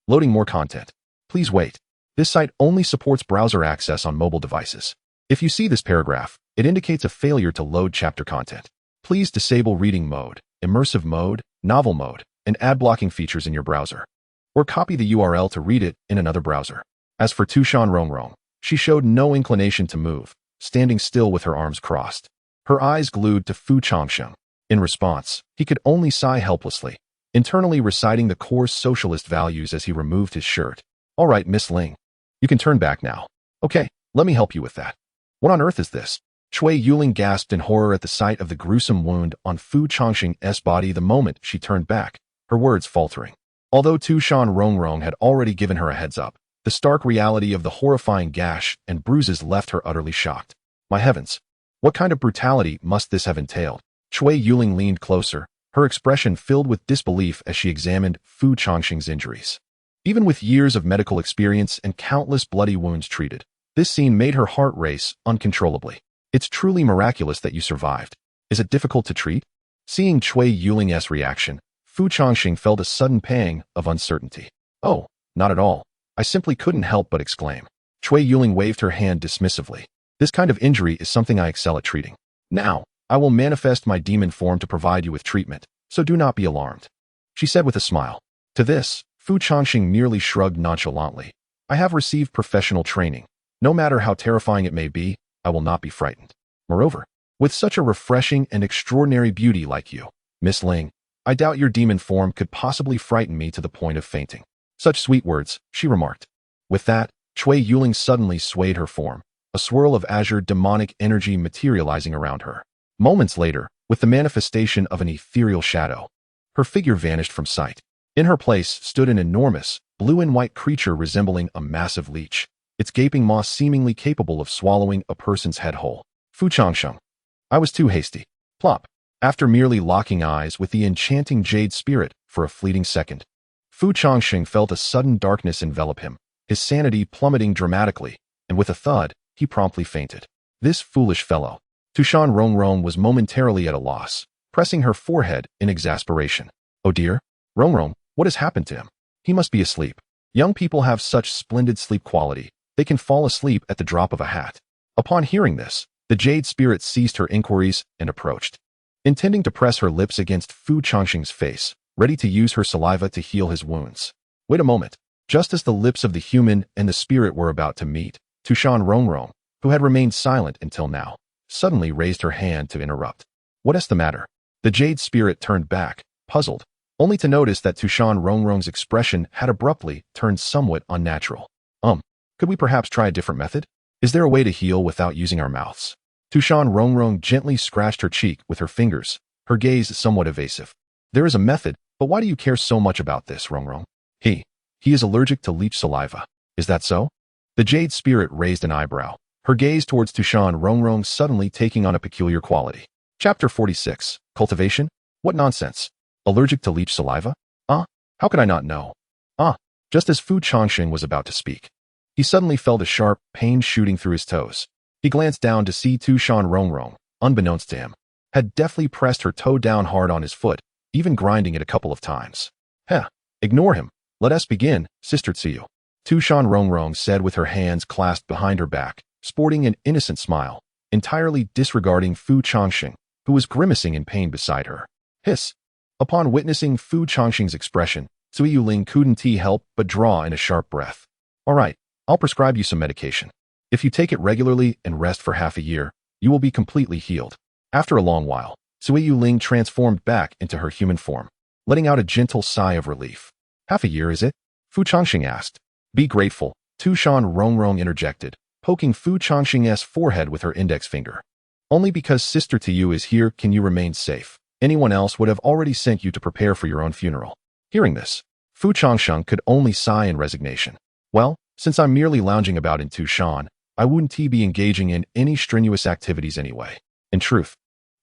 Loading more content. Please wait. This site only supports browser access on mobile devices. If you see this paragraph, it indicates a failure to load chapter content. Please disable reading mode, immersive mode, novel mode, and ad blocking features in your browser. Or copy the URL to read it in another browser. As for Tu Shan Rongrong, she showed no inclination to move, standing still with her arms crossed, her eyes glued to Fu Changsheng. In response, he could only sigh helplessly, internally reciting the coarse socialist values as he removed his shirt. All right, Miss Ling. You can turn back now. Okay, let me help you with that. What on earth is this? Cui Yuling gasped in horror at the sight of the gruesome wound on Fu Changsheng's body the moment she turned back, her words faltering. Although Tu Shan Rongrong had already given her a heads up, the stark reality of the horrifying gash and bruises left her utterly shocked. My heavens! What kind of brutality must this have entailed? Cui Yuling leaned closer, her expression filled with disbelief as she examined Fu Changsheng's injuries. Even with years of medical experience and countless bloody wounds treated, this scene made her heart race uncontrollably. It's truly miraculous that you survived. Is it difficult to treat? Seeing Cui Yuling's reaction, Fu Changsheng felt a sudden pang of uncertainty. Oh, not at all. I simply couldn't help but exclaim. Cui Yuling waved her hand dismissively. This kind of injury is something I excel at treating. Now, I will manifest my demon form to provide you with treatment, so do not be alarmed. she said with a smile. To this, Fu Changsheng merely shrugged nonchalantly. I have received professional training. No matter how terrifying it may be, I will not be frightened. Moreover, with such a refreshing and extraordinary beauty like you, Miss Ling, I doubt your demon form could possibly frighten me to the point of fainting. Such sweet words, she remarked. With that, Cui Yuling suddenly swayed her form, a swirl of azure demonic energy materializing around her. Moments later, with the manifestation of an ethereal shadow, her figure vanished from sight. In her place stood an enormous, blue and white creature resembling a massive leech, its gaping maw seemingly capable of swallowing a person's head whole. Fu Changsheng. I was too hasty. Plop. After merely locking eyes with the enchanting jade spirit for a fleeting second, Fu Changsheng felt a sudden darkness envelop him, his sanity plummeting dramatically, and with a thud, he promptly fainted. This foolish fellow. Tu Shan Rongrong was momentarily at a loss, pressing her forehead in exasperation. Oh dear, Rongrong, what has happened to him? He must be asleep. Young people have such splendid sleep quality, they can fall asleep at the drop of a hat. Upon hearing this, the jade spirit ceased her inquiries and approached, intending to press her lips against Fu Changsheng's face, ready to use her saliva to heal his wounds. Wait a moment. Just as the lips of the human and the spirit were about to meet, Tu Shan Rongrong, who had remained silent until now, suddenly raised her hand to interrupt. What is the matter? The jade spirit turned back, puzzled, only to notice that Tu Shan Rongrong's expression had abruptly turned somewhat unnatural. Could we perhaps try a different method? Is there a way to heal without using our mouths? Tu Shan Rongrong gently scratched her cheek with her fingers, her gaze somewhat evasive. There is a method, but why do you care so much about this, Rongrong? He is allergic to leech saliva. Is that so? The jade spirit raised an eyebrow, her gaze towards Tu Shan Rongrong suddenly taking on a peculiar quality. Chapter 46. Cultivation? What nonsense. Allergic to leech saliva? How could I not know? Just as Fu Changsheng was about to speak, he suddenly felt a sharp pain shooting through his toes. He glanced down to see Tu Shan Rongrong, unbeknownst to him, had deftly pressed her toe down hard on his foot, even grinding it a couple of times. Ignore him. Let us begin, Sister Tsiyu. Tu Shan Rongrong said with her hands clasped behind her back, sporting an innocent smile, entirely disregarding Fu Changsheng, who was grimacing in pain beside her. Hiss. Upon witnessing Fu Changsheng's expression, Cui Yuling couldn't help but draw in a sharp breath. All right, I'll prescribe you some medication. If you take it regularly and rest for half a year, you will be completely healed. After a long while, Cui Yuling transformed back into her human form, letting out a gentle sigh of relief. Half a year, is it? Fu Changsheng asked. Be grateful, Tu Shan Rongrong interjected, poking Fu Changsheng's forehead with her index finger. Only because Sister Tsiyu is here can you remain safe. Anyone else would have already sent you to prepare for your own funeral. Hearing this, Fu Changsheng could only sigh in resignation. Well, since I'm merely lounging about in Tu Shan, I wouldn't be engaging in any strenuous activities anyway. In truth,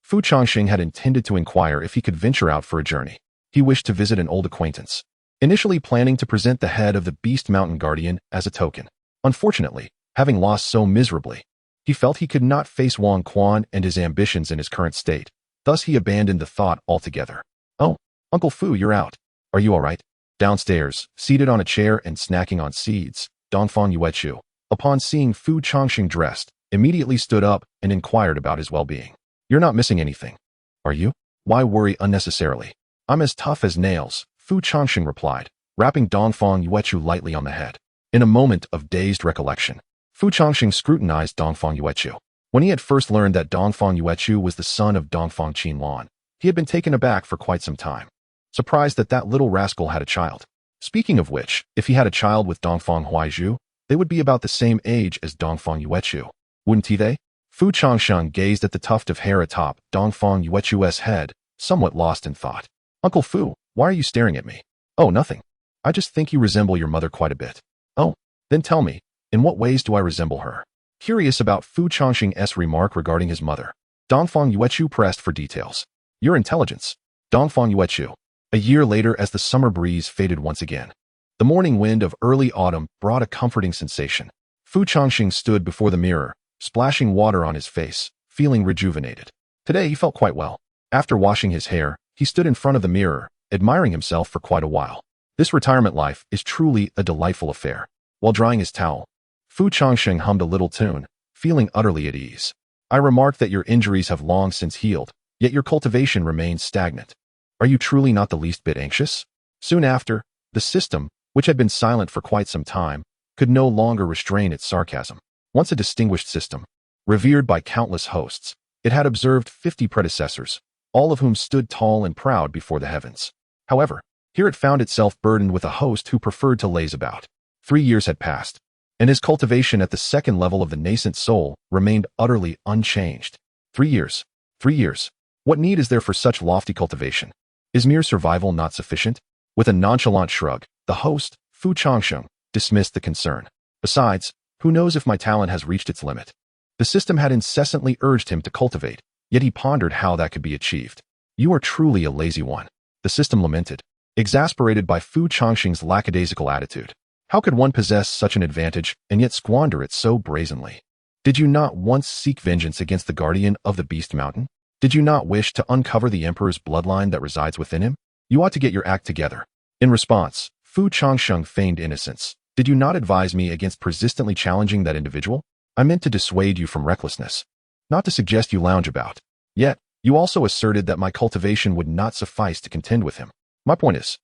Fu Changsheng had intended to inquire if he could venture out for a journey. He wished to visit an old acquaintance, initially planning to present the head of the Beast Mountain Guardian as a token. Unfortunately, having lost so miserably, he felt he could not face Wang Quan and his ambitions in his current state. Thus he abandoned the thought altogether. Oh, Uncle Fu, you're out. Are you all right? Downstairs, seated on a chair and snacking on seeds, Dongfang Yuechu, upon seeing Fu Changsheng dressed, immediately stood up and inquired about his well-being. You're not missing anything, are you? Why worry unnecessarily? I'm as tough as nails, Fu Changsheng replied, rapping Dongfang Yuechu lightly on the head. In a moment of dazed recollection, Fu Changsheng scrutinized Dongfang Yuechu. When he had first learned that Dongfang Yuechu was the son of Dongfang Qinlan, he had been taken aback for quite some time, surprised that that little rascal had a child. Speaking of which, if he had a child with Dongfang Huaizhu, they would be about the same age as Dongfang Yuechu, wouldn't they? Fu Changsheng gazed at the tuft of hair atop Dongfang Yuechu's head, somewhat lost in thought. Uncle Fu, why are you staring at me? Oh, nothing. I just think you resemble your mother quite a bit. Oh, then tell me, in what ways do I resemble her? Curious about Fu Changsheng's remark regarding his mother, Dongfang Yuechu pressed for details. Your intelligence. Dongfang Yuechu. A year later, as the summer breeze faded once again, the morning wind of early autumn brought a comforting sensation. Fu Changsheng stood before the mirror, splashing water on his face, feeling rejuvenated. Today he felt quite well. After washing his hair, he stood in front of the mirror, admiring himself for quite a while. This retirement life is truly a delightful affair. While drying his towel, Fu Changsheng hummed a little tune, feeling utterly at ease. I remarked that your injuries have long since healed, yet your cultivation remains stagnant. Are you truly not the least bit anxious? Soon after, the system, which had been silent for quite some time, could no longer restrain its sarcasm. Once a distinguished system, revered by countless hosts, it had observed 50 predecessors, all of whom stood tall and proud before the heavens. However, here it found itself burdened with a host who preferred to laze about. 3 years had passed, and his cultivation at the second level of the nascent soul remained utterly unchanged. 3 years. 3 years. What need is there for such lofty cultivation? Is mere survival not sufficient? With a nonchalant shrug, the host, Changsheng, dismissed the concern. Besides, who knows if my talent has reached its limit? The system had incessantly urged him to cultivate, yet he pondered how that could be achieved. You are truly a lazy one, the system lamented, exasperated by Changsheng's lackadaisical attitude. How could one possess such an advantage and yet squander it so brazenly? Did you not once seek vengeance against the guardian of the Beast Mountain? Did you not wish to uncover the emperor's bloodline that resides within him? You ought to get your act together. In response, Changsheng feigned innocence. Did you not advise me against persistently challenging that individual? I meant to dissuade you from recklessness, not to suggest you lounge about. Yet, you also asserted that my cultivation would not suffice to contend with him. My point is,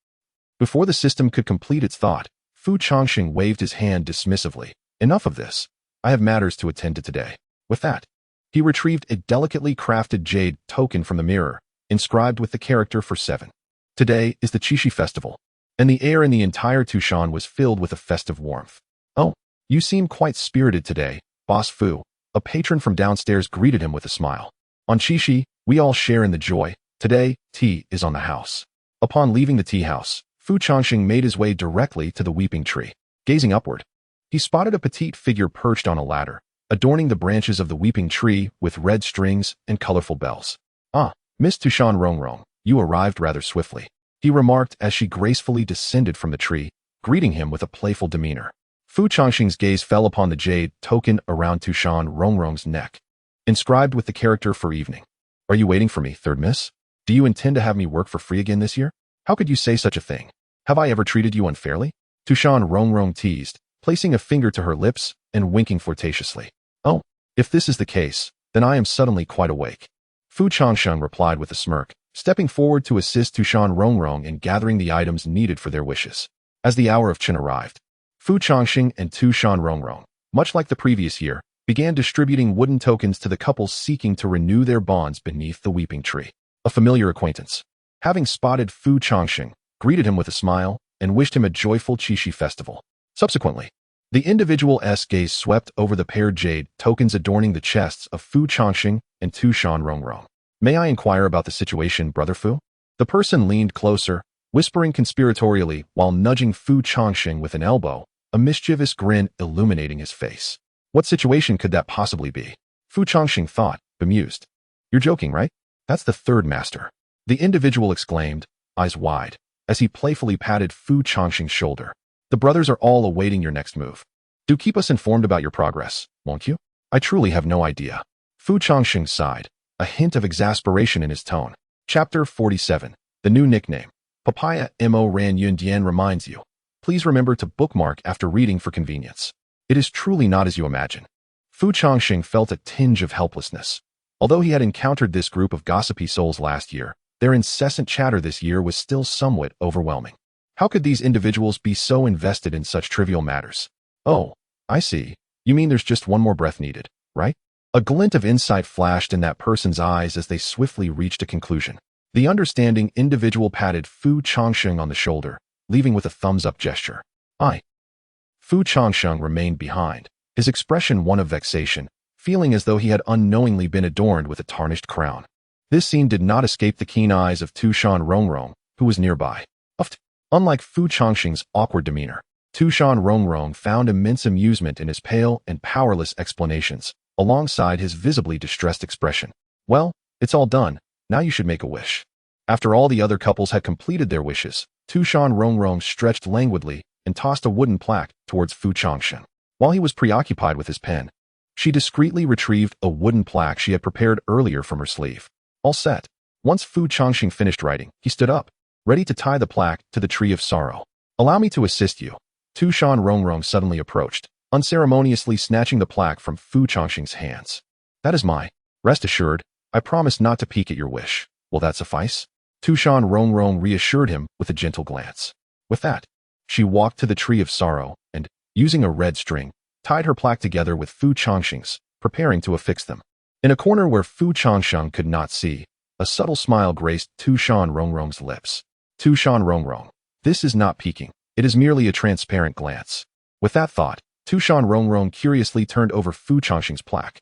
before the system could complete its thought, Changsheng waved his hand dismissively. Enough of this. I have matters to attend to today. With that, he retrieved a delicately crafted jade token from the mirror, inscribed with the character for 7. Today is the Qixi festival, and the air in the entire Tu Shan was filled with a festive warmth. Oh, you seem quite spirited today, Boss Fu. A patron from downstairs greeted him with a smile. On Qixi, we all share in the joy. Today, tea is on the house. Upon leaving the tea house, Changsheng made his way directly to the weeping tree. Gazing upward, he spotted a petite figure perched on a ladder, adorning the branches of the weeping tree with red strings and colorful bells. Ah, Miss Tu Shan Rongrong, you arrived rather swiftly, he remarked as she gracefully descended from the tree, greeting him with a playful demeanor. Changsheng's gaze fell upon the jade token around Tu Shan Rongrong's neck, inscribed with the character for evening. Are you waiting for me, third miss? Do you intend to have me work for free again this year? How could you say such a thing? Have I ever treated you unfairly? Tu Shan Rongrong teased, placing a finger to her lips and winking flirtatiously. Oh, if this is the case, then I am suddenly quite awake. Changsheng replied with a smirk, stepping forward to assist Tu Shan Rongrong in gathering the items needed for their wishes. As the hour of Chen arrived, Changsheng and Tu Shan Rongrong, much like the previous year, began distributing wooden tokens to the couples seeking to renew their bonds beneath the weeping tree. A familiar acquaintance, having spotted Changsheng, greeted him with a smile and wished him a joyful Qixi festival. Subsequently, the individual's gaze swept over the paired jade tokens adorning the chests of Changsheng and Tu Shan Rongrong. May I inquire about the situation, Brother Fu? The person leaned closer, whispering conspiratorially while nudging Changsheng with an elbow, a mischievous grin illuminating his face. What situation could that possibly be? Changsheng thought, bemused. You're joking, right? That's the third master. The individual exclaimed, eyes wide, as he playfully patted Changsheng's shoulder. The brothers are all awaiting your next move. Do keep us informed about your progress, won't you? I truly have no idea. Changsheng sighed, a hint of exasperation in his tone. Chapter 47. The new nickname. Papaya Mo Ran Yun Dian reminds you. Please remember to bookmark after reading for convenience. It is truly not as you imagine. Changsheng felt a tinge of helplessness. Although he had encountered this group of gossipy souls last year, their incessant chatter this year was still somewhat overwhelming. How could these individuals be so invested in such trivial matters? Oh, I see. You mean there's just one more breath needed, right? A glint of insight flashed in that person's eyes as they swiftly reached a conclusion. The understanding individual patted Changsheng on the shoulder, leaving with a thumbs-up gesture. Changsheng remained behind, his expression one of vexation, feeling as though he had unknowingly been adorned with a tarnished crown. This scene did not escape the keen eyes of Tu Shan Rongrong, who was nearby. Unlike Changsheng's awkward demeanor, Tu Shan Rongrong found immense amusement in his pale and powerless explanations, alongside his visibly distressed expression. Well, it's all done. Now you should make a wish. After all the other couples had completed their wishes, Tu Shan Rongrong stretched languidly and tossed a wooden plaque towards Changsheng. While he was preoccupied with his pen, she discreetly retrieved a wooden plaque she had prepared earlier from her sleeve. All set. Once Changsheng finished writing, he stood up, ready to tie the plaque to the tree of sorrow. Allow me to assist you. Tu Shan Rongrong suddenly approached, unceremoniously snatching the plaque from Changsheng's hands. That is my. Rest assured, I promise not to peek at your wish. Will that suffice? Tu Shan Rongrong reassured him with a gentle glance. With that, she walked to the tree of sorrow and, using a red string, tied her plaque together with Fu Changsheng's, preparing to affix them. In a corner where Fu Changsheng could not see, a subtle smile graced Tu Shan Rongrong's lips. Tu Shan Rongrong. This is not peeking. It is merely a transparent glance. With that thought, Tu Shan Rongrong curiously turned over Fu Changsheng's plaque.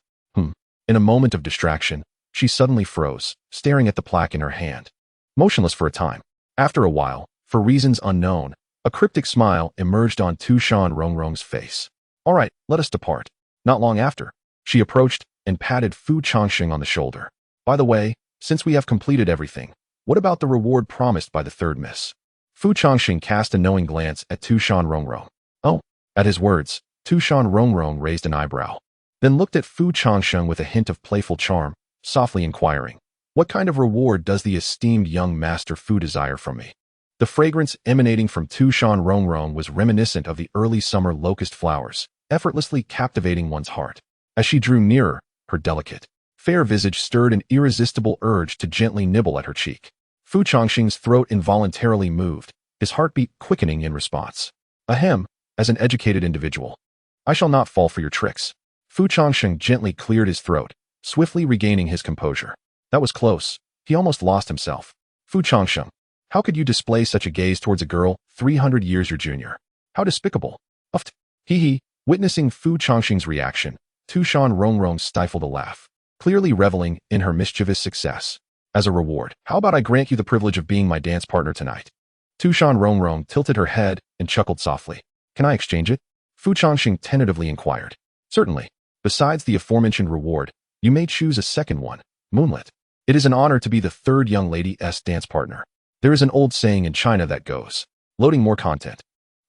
In a moment of distraction, she suddenly froze, staring at the plaque in her hand. Motionless for a time. After a while, for reasons unknown, a cryptic smile emerged on Tu Shan Rongrong's face. All right, let us depart. Not long after, she approached and patted Fu Changsheng on the shoulder. By the way, since we have completed everything, what about the reward promised by the third miss? Fu Changsheng cast a knowing glance at Tu Shan Rongrong. Oh, at his words, Tu Shan Rongrong raised an eyebrow, then looked at Fu Changsheng with a hint of playful charm, softly inquiring, "What kind of reward does the esteemed young master Fu desire from me?" The fragrance emanating from Tu Shan Rongrong was reminiscent of the early summer locust flowers, effortlessly captivating one's heart. As she drew nearer, her delicate, fair visage stirred an irresistible urge to gently nibble at her cheek. Fu Changsheng's throat involuntarily moved, his heartbeat quickening in response. Ahem, as an educated individual, I shall not fall for your tricks. Fu Changsheng gently cleared his throat, swiftly regaining his composure. That was close. He almost lost himself. Fu Changsheng, how could you display such a gaze towards a girl 300 years your junior? How despicable. Uft. Hee. Witnessing Fu Changsheng's reaction, Tu Shan Rongrong stifled a laugh, clearly reveling in her mischievous success. As a reward, how about I grant you the privilege of being my dance partner tonight? Tu Shan Rongrong tilted her head and chuckled softly. Can I exchange it? Fu Changsheng tentatively inquired. Certainly. Besides the aforementioned reward, you may choose a second one, Moonlit. It is an honor to be the third young lady's dance partner. There is an old saying in China that goes, loading more content.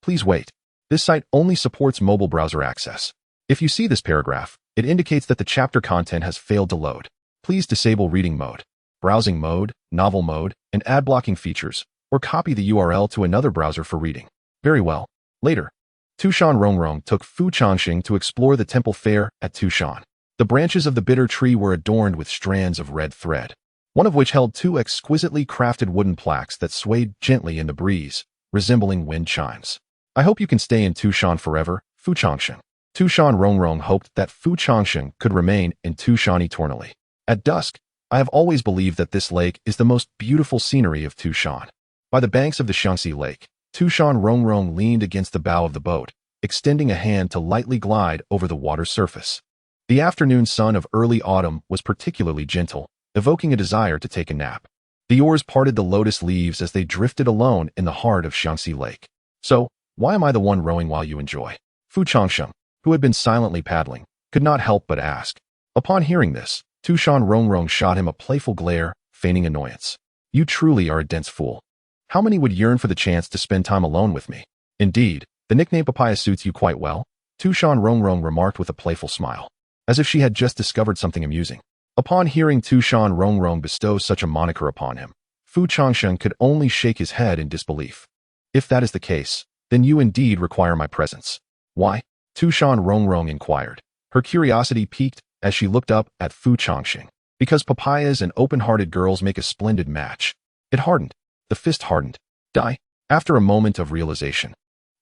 Please wait. This site only supports mobile browser access. If you see this paragraph, it indicates that the chapter content has failed to load. Please disable reading mode, browsing mode, novel mode, and ad blocking features, or copy the URL to another browser for reading. Very well. Later, Tu Shan Rongrong took Fu Changsheng to explore the temple fair at Tu Shan. The branches of the bitter tree were adorned with strands of red thread, one of which held two exquisitely crafted wooden plaques that swayed gently in the breeze, resembling wind chimes. I hope you can stay in Tu Shan forever, Fu Changsheng. Tu Shan Rongrong hoped that Fu Changsheng could remain in Tu Shan eternally. At dusk, I have always believed that this lake is the most beautiful scenery of Tu Shan. By the banks of the Shaanxi Lake, Tu Shan Rongrong leaned against the bow of the boat, extending a hand to lightly glide over the water's surface. The afternoon sun of early autumn was particularly gentle, evoking a desire to take a nap. The oars parted the lotus leaves as they drifted alone in the heart of Shaanxi Lake. So, why am I the one rowing while you enjoy? Fu Changsheng, who had been silently paddling, could not help but ask. Upon hearing this, Tu Shan Rongrong shot him a playful glare, feigning annoyance. You truly are a dense fool. How many would yearn for the chance to spend time alone with me? Indeed, the nickname Papaya suits you quite well, Tu Shan Rongrong remarked with a playful smile, as if she had just discovered something amusing. Upon hearing Tu Shan Rongrong bestow such a moniker upon him, Fu Changsheng could only shake his head in disbelief. If that is the case, then you indeed require my presence. Why? Tu Shan Rongrong inquired, her curiosity piqued as she looked up at Fu Changsheng. Because papayas and open-hearted girls make a splendid match. It hardened. The fist hardened. Die. After a moment of realization,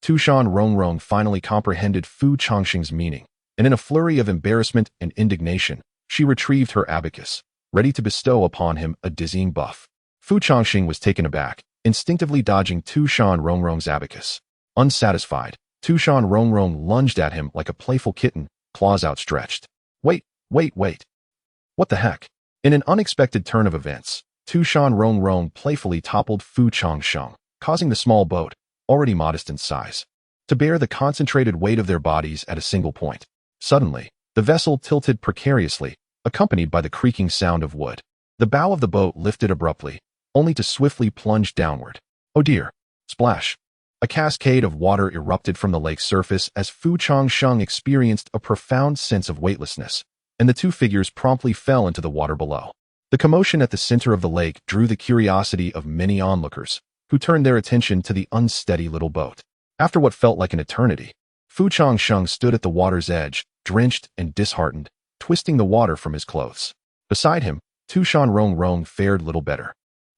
Tu Shan Rongrong finally comprehended Fu Changsheng's meaning, and in a flurry of embarrassment and indignation, she retrieved her abacus, ready to bestow upon him a dizzying buff. Fu Changsheng was taken aback, instinctively dodging Tu Shan Rongrong's abacus. Unsatisfied, Tu Shan Rongrong lunged at him like a playful kitten, claws outstretched. Wait. What the heck? In an unexpected turn of events, Tu Shan Rongrong playfully toppled Fu Changsheng, causing the small boat, already modest in size, to bear the concentrated weight of their bodies at a single point. Suddenly, the vessel tilted precariously, accompanied by the creaking sound of wood. The bow of the boat lifted abruptly, only to swiftly plunge downward. Oh dear! Splash! A cascade of water erupted from the lake's surface as Fu Changsheng experienced a profound sense of weightlessness, and the two figures promptly fell into the water below. The commotion at the center of the lake drew the curiosity of many onlookers, who turned their attention to the unsteady little boat. After what felt like an eternity, Fu Changsheng stood at the water's edge, drenched and disheartened, twisting the water from his clothes. Beside him, Tu Shan Rongrong fared little better.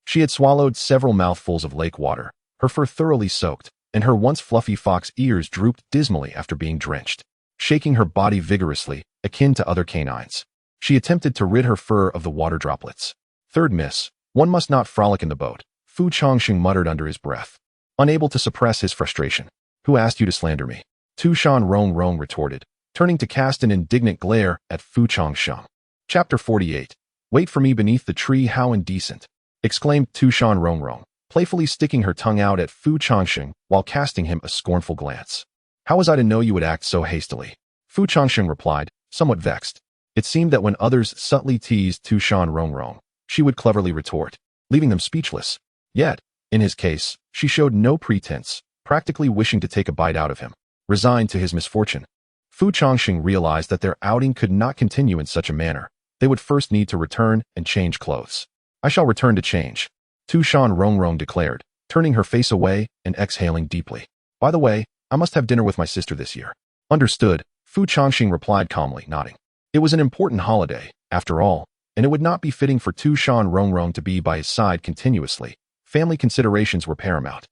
She had swallowed several mouthfuls of lake water, her fur thoroughly soaked, and her once fluffy fox ears drooped dismally after being drenched. Shaking her body vigorously, akin to other canines, she attempted to rid her fur of the water droplets. Third miss, one must not frolic in the boat, Fu Changsheng muttered under his breath, unable to suppress his frustration. Who asked you to slander me? Tu Shan Rongrong retorted, turning to cast an indignant glare at Fu Changsheng. Chapter 48. Wait for me beneath the tree, how indecent, exclaimed Tu Shan Rongrong, playfully sticking her tongue out at Fu Changsheng while casting him a scornful glance. How was I to know you would act so hastily? Fu Changsheng replied, somewhat vexed. It seemed that when others subtly teased Tu Shan Rongrong, she would cleverly retort, leaving them speechless. Yet, in his case, she showed no pretense, practically wishing to take a bite out of him, resigned to his misfortune. Fu Changsheng realized that their outing could not continue in such a manner. They would first need to return and change clothes. I shall return to change, Tu Shan Rongrong declared, turning her face away and exhaling deeply. By the way, I must have dinner with my sister this year. Understood, Fu Changsheng replied calmly, nodding. It was an important holiday, after all, and it would not be fitting for Tu Shan Rongrong to be by his side continuously. Family considerations were paramount.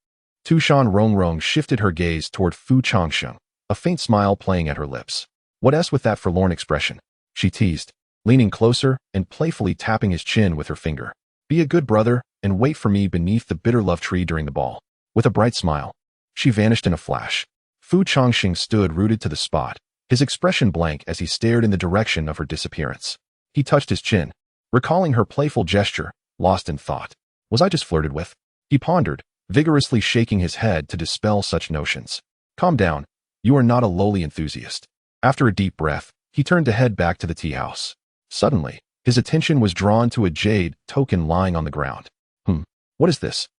Tu Shan Rongrong shifted her gaze toward Fu Changsheng, a faint smile playing at her lips. What else with that forlorn expression? She teased, leaning closer and playfully tapping his chin with her finger. Be a good brother and wait for me beneath the bitter love tree during the ball. With a bright smile, she vanished in a flash. Fu Changsheng stood rooted to the spot, his expression blank as he stared in the direction of her disappearance. He touched his chin, recalling her playful gesture, lost in thought. Was I just flirted with? He pondered, vigorously shaking his head to dispel such notions. Calm down. You are not a lowly enthusiast. After a deep breath, he turned to head back to the tea house. Suddenly, his attention was drawn to a jade token lying on the ground. What is this?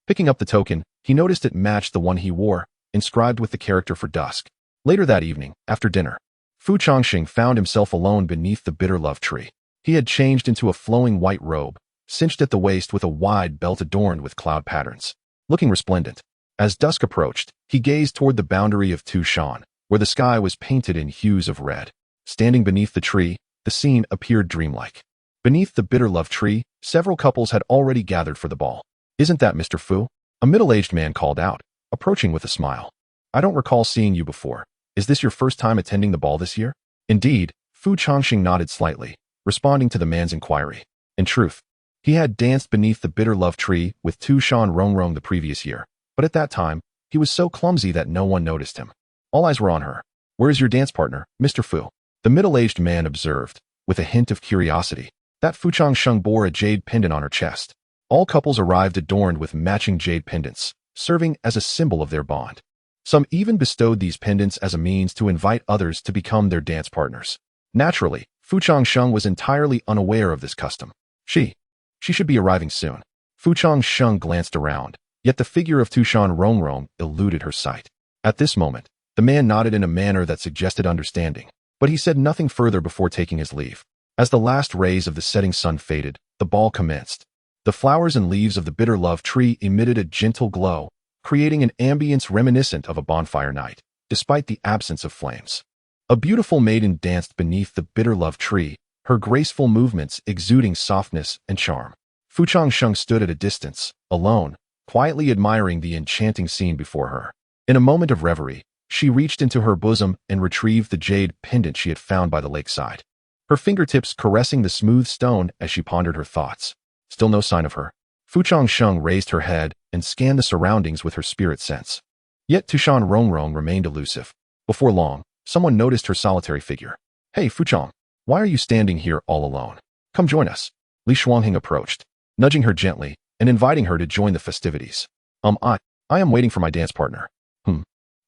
Picking up the token, he noticed it matched the one he wore, inscribed with the character for dusk. Later that evening, after dinner, Fu Changsheng found himself alone beneath the bitter love tree. He had changed into a flowing white robe, cinched at the waist with a wide belt adorned with cloud patterns, looking resplendent. As dusk approached, he gazed toward the boundary of Tu Shan, where the sky was painted in hues of red. Standing beneath the tree, the scene appeared dreamlike. Beneath the bitter love tree, several couples had already gathered for the ball. Isn't that Mr. Fu? A middle-aged man called out, approaching with a smile. I don't recall seeing you before. Is this your first time attending the ball this year? Indeed, Fu Changsheng nodded slightly, responding to the man's inquiry. In truth, he had danced beneath the bitter love tree with Tu Shan Rongrong the previous year, but at that time, he was so clumsy that no one noticed him. All eyes were on her. Where is your dance partner, Mr. Fu? The middle-aged man observed, with a hint of curiosity, that Fu Changsheng bore a jade pendant on her chest. All couples arrived adorned with matching jade pendants, serving as a symbol of their bond. Some even bestowed these pendants as a means to invite others to become their dance partners. Naturally, Fu Changsheng was entirely unaware of this custom. She should be arriving soon. Fu Changsheng glanced around, yet the figure of Tu Shan Rongrong eluded her sight. At this moment, the man nodded in a manner that suggested understanding, but he said nothing further before taking his leave. As the last rays of the setting sun faded, the ball commenced. The flowers and leaves of the bitter love tree emitted a gentle glow, creating an ambience reminiscent of a bonfire night, despite the absence of flames. A beautiful maiden danced beneath the bitter love tree, her graceful movements exuding softness and charm. Fu Changsheng stood at a distance, alone, quietly admiring the enchanting scene before her. In a moment of reverie, she reached into her bosom and retrieved the jade pendant she had found by the lakeside, her fingertips caressing the smooth stone as she pondered her thoughts. Still no sign of her. Fu Changsheng raised her head and scanned the surroundings with her spirit sense. Yet Tu Shan Rongrong remained elusive. Before long, someone noticed her solitary figure. Hey, Fu Chang, why are you standing here all alone? Come join us. Li Shuangheng approached, nudging her gently and inviting her to join the festivities. I am waiting for my dance partner.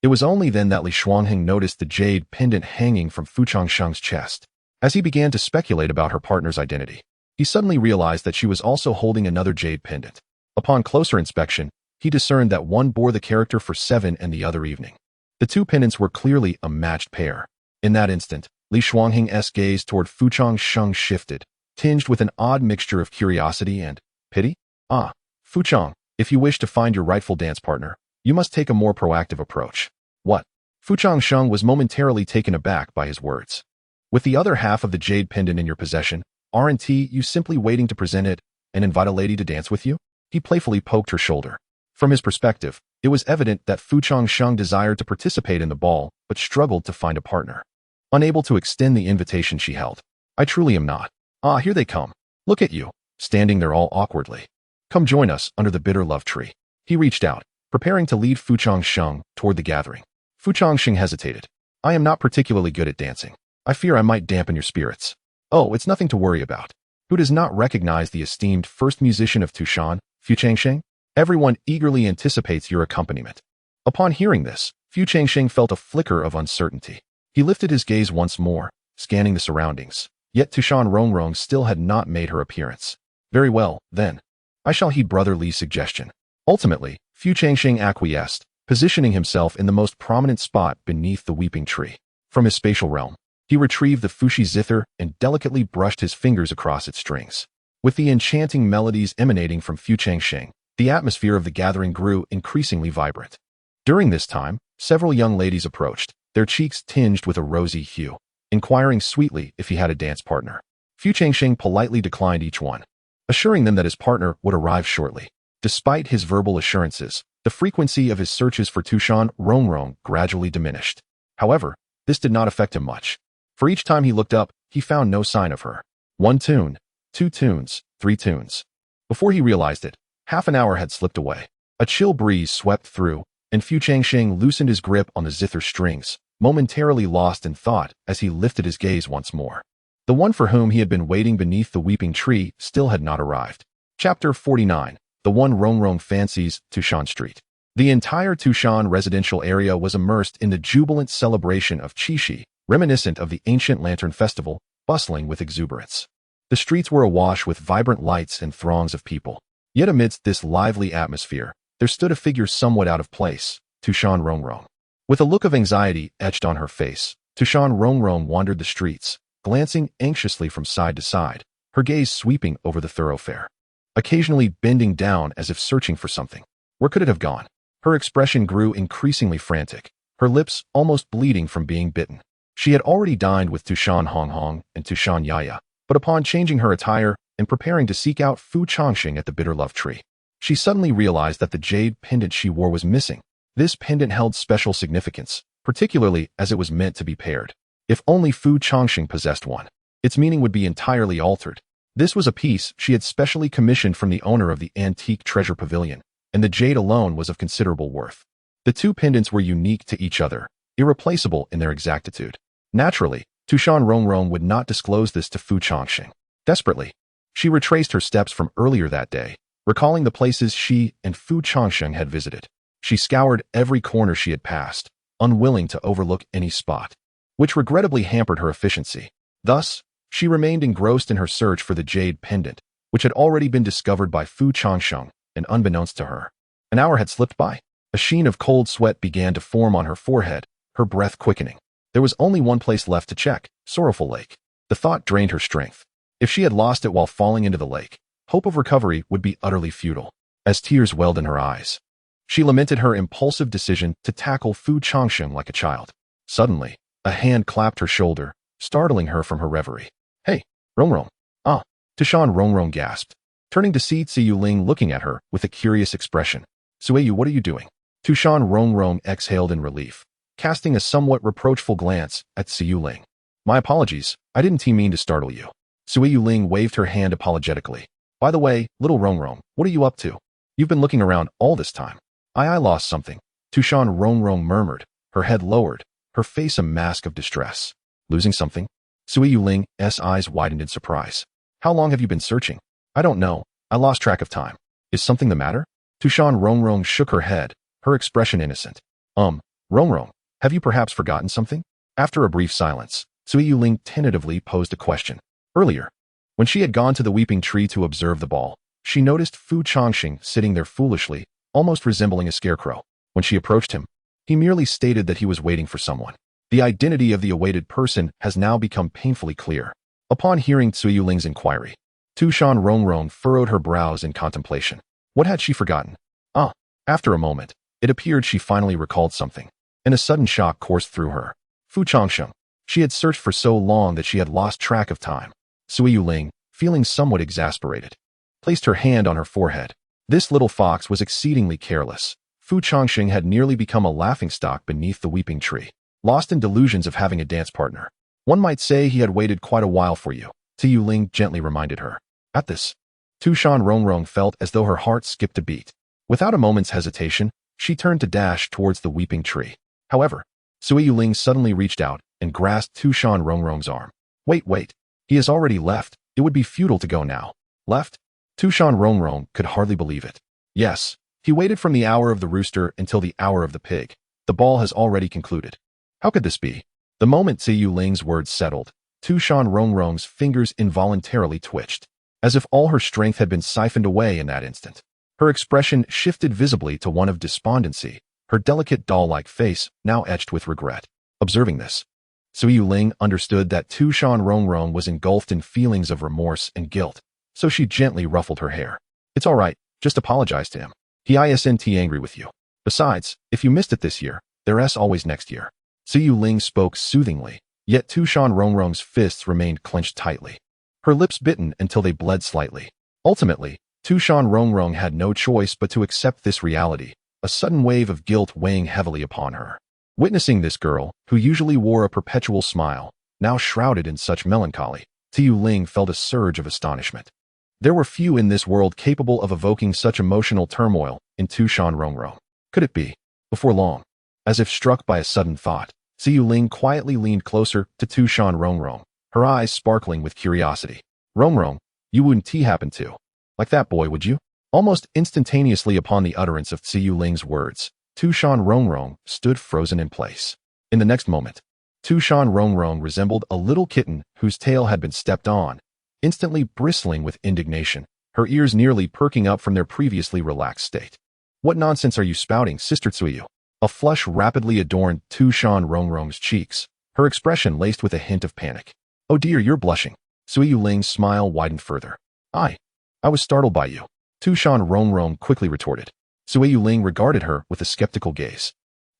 It was only then that Li Shuangheng noticed the jade pendant hanging from Fu Changsheng's chest. As he began to speculate about her partner's identity, he suddenly realized that she was also holding another jade pendant. Upon closer inspection, he discerned that one bore the character for 7 and the other evening. The two pendants were clearly a matched pair. In that instant, Li Shuangheng's gaze toward Fu Changsheng shifted, tinged with an odd mixture of curiosity and pity. Fu Chang, if you wish to find your rightful dance partner, you must take a more proactive approach. What? Fu Changsheng was momentarily taken aback by his words. With the other half of the jade pendant in your possession, aren't you simply waiting to present it and invite a lady to dance with you? He playfully poked her shoulder. From his perspective, it was evident that Fu Changsheng desired to participate in the ball, but struggled to find a partner. Unable to extend the invitation she held. I truly am not. Ah, here they come. Look at you, standing there all awkwardly. Come join us under the bitter love tree. He reached out, preparing to lead Fu Changsheng toward the gathering. Fu Changsheng hesitated. I am not particularly good at dancing. I fear I might dampen your spirits. Oh, it's nothing to worry about. Who does not recognize the esteemed first musician of Tu Shan, Fu Changsheng? Everyone eagerly anticipates your accompaniment. Upon hearing this, Fu Changsheng felt a flicker of uncertainty. He lifted his gaze once more, scanning the surroundings. Yet Tu Shan Rongrong still had not made her appearance. Very well, then. I shall heed Brother Li's suggestion. Ultimately, Fu Changsheng acquiesced, positioning himself in the most prominent spot beneath the weeping tree. From his spatial realm, he retrieved the Fushi zither and delicately brushed his fingers across its strings. With the enchanting melodies emanating from Fu Changsheng, the atmosphere of the gathering grew increasingly vibrant. During this time, several young ladies approached, their cheeks tinged with a rosy hue, inquiring sweetly if he had a dance partner. Fu Changsheng politely declined each one, assuring them that his partner would arrive shortly. Despite his verbal assurances, the frequency of his searches for Tu Shan Rongrong gradually diminished. However, this did not affect him much. For each time he looked up, he found no sign of her. 1 tune, 2 tunes, 3 tunes. Before he realized it, half an hour had slipped away. A chill breeze swept through, and Fu Changsheng loosened his grip on the zither strings, momentarily lost in thought as he lifted his gaze once more. The one for whom he had been waiting beneath the weeping tree still had not arrived. Chapter 49. The one Rongrong fancies, Tu Shan Street. The entire Tu Shan residential area was immersed in the jubilant celebration of Qixi, reminiscent of the ancient lantern festival, bustling with exuberance. The streets were awash with vibrant lights and throngs of people. Yet amidst this lively atmosphere, there stood a figure somewhat out of place, Tu Shan Rongrong. With a look of anxiety etched on her face, Tu Shan Rongrong wandered the streets, glancing anxiously from side to side, her gaze sweeping over the thoroughfare, occasionally bending down as if searching for something. Where could it have gone? Her expression grew increasingly frantic, her lips almost bleeding from being bitten. She had already dined with Tu Shan Rongrong and Tu Shan Yaya, but upon changing her attire and preparing to seek out Fu Changsheng at the bitter love tree, she suddenly realized that the jade pendant she wore was missing. This pendant held special significance, particularly as it was meant to be paired. If only Fu Changsheng possessed one, its meaning would be entirely altered. This was a piece she had specially commissioned from the owner of the antique treasure pavilion, and the jade alone was of considerable worth. The two pendants were unique to each other, irreplaceable in their exactitude. Naturally, Tu Shan Rongrong would not disclose this to Fu Changsheng. Desperately, she retraced her steps from earlier that day, recalling the places she and Fu Changsheng had visited. She scoured every corner she had passed, unwilling to overlook any spot, which regrettably hampered her efficiency. Thus, she remained engrossed in her search for the jade pendant, which had already been discovered by Fu Changsheng, and unbeknownst to her. An hour had slipped by. A sheen of cold sweat began to form on her forehead, her breath quickening. There was only one place left to check, Sorrowful Lake. The thought drained her strength. If she had lost it while falling into the lake, hope of recovery would be utterly futile. As tears welled in her eyes, she lamented her impulsive decision to tackle Fu Changsheng like a child. Suddenly, a hand clapped her shoulder, startling her from her reverie. Hey, Rongrong. Ah, Tu Shan Rongrong gasped, turning to see Ziyu Ling looking at her with a curious expression. Sueyu, what are you doing? Tu Shan Rongrong exhaled in relief, casting a somewhat reproachful glance at Ziyu Ling. My apologies, I didn't mean to startle you. Sueyu Ling waved her hand apologetically. By the way, little Rongrong, what are you up to? You've been looking around all this time. I lost something, Tu Shan Rongrong murmured, her head lowered, her face a mask of distress. Losing something? Sueyu Ling's eyes widened in surprise. How long have you been searching? I don't know. I lost track of time. Is something the matter? Tu Shan Rongrong shook her head, her expression innocent. Rongrong, have you perhaps forgotten something? After a brief silence, Sueyu Ling tentatively posed a question. Earlier, when she had gone to the weeping tree to observe the ball, she noticed Fu Changsheng sitting there foolishly, almost resembling a scarecrow. When she approached him, he merely stated that he was waiting for someone. The identity of the awaited person has now become painfully clear. Upon hearing Sueyu Ling's inquiry, Tu Shan Rongrong furrowed her brows in contemplation. What had she forgotten? After a moment, it appeared she finally recalled something, and a sudden shock coursed through her. Fu Changsheng. She had searched for so long that she had lost track of time. Sueyu Ling, feeling somewhat exasperated, placed her hand on her forehead. This little fox was exceedingly careless. Fu Changsheng had nearly become a laughingstock beneath the weeping tree, lost in delusions of having a dance partner. One might say he had waited quite a while for you, Tu Ling gently reminded her. At this, Tu Shan Rongrong felt as though her heart skipped a beat. Without a moment's hesitation, she turned to dash towards the weeping tree. However, Sui Ling suddenly reached out and grasped Tu Shan Rongrong's arm. Wait. He has already left. It would be futile to go now. Left? Tu Shan Rongrong could hardly believe it. Yes, he waited from the hour of the rooster until the hour of the pig. The ball has already concluded. How could this be? The moment Ziyu Ling's words settled, Tu Shan Rongrong's fingers involuntarily twitched, as if all her strength had been siphoned away in that instant. Her expression shifted visibly to one of despondency, her delicate doll-like face now etched with regret. Observing this, Sui Ling understood that Tu Shan Rongrong was engulfed in feelings of remorse and guilt, so she gently ruffled her hair. It's all right, just apologize to him. He isn't angry with you. Besides, if you missed it this year, there's always next year. Sui Ling spoke soothingly, yet Tu Shan Rongrong's fists remained clenched tightly, her lips bitten until they bled slightly. Ultimately, Tu Shan Rongrong had no choice but to accept this reality, a sudden wave of guilt weighing heavily upon her. Witnessing this girl, who usually wore a perpetual smile, now shrouded in such melancholy, Tu Ling felt a surge of astonishment. There were few in this world capable of evoking such emotional turmoil in Tu Shan Rongrong. Could it be? Before long, as if struck by a sudden thought, Tu Ling quietly leaned closer to Tu Shan Rongrong, her eyes sparkling with curiosity. Rongrong, you wouldn't happen to like that boy, would you? Almost instantaneously upon the utterance of Tu Ling's words, Tu Shan Rongrong stood frozen in place. In the next moment, Tu Shan Rongrong resembled a little kitten whose tail had been stepped on, instantly bristling with indignation, her ears nearly perking up from their previously relaxed state. What nonsense are you spouting, Sister Tsuyu? A flush rapidly adorned Tu Shan Rongrong's cheeks, her expression laced with a hint of panic. Oh dear, you're blushing. Sui Ling's smile widened further. I was startled by you. Tu Shan Rongrong quickly retorted. Sui Ling regarded her with a skeptical gaze.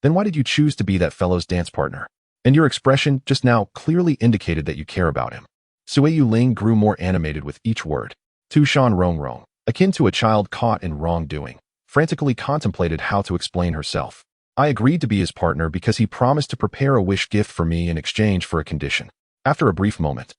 Then why did you choose to be that fellow's dance partner? And your expression just now clearly indicated that you care about him. Sui Ling grew more animated with each word. Tu Shan Rongrong, akin to a child caught in wrongdoing, frantically contemplated how to explain herself. I agreed to be his partner because he promised to prepare a wish gift for me in exchange for a condition. After a brief moment,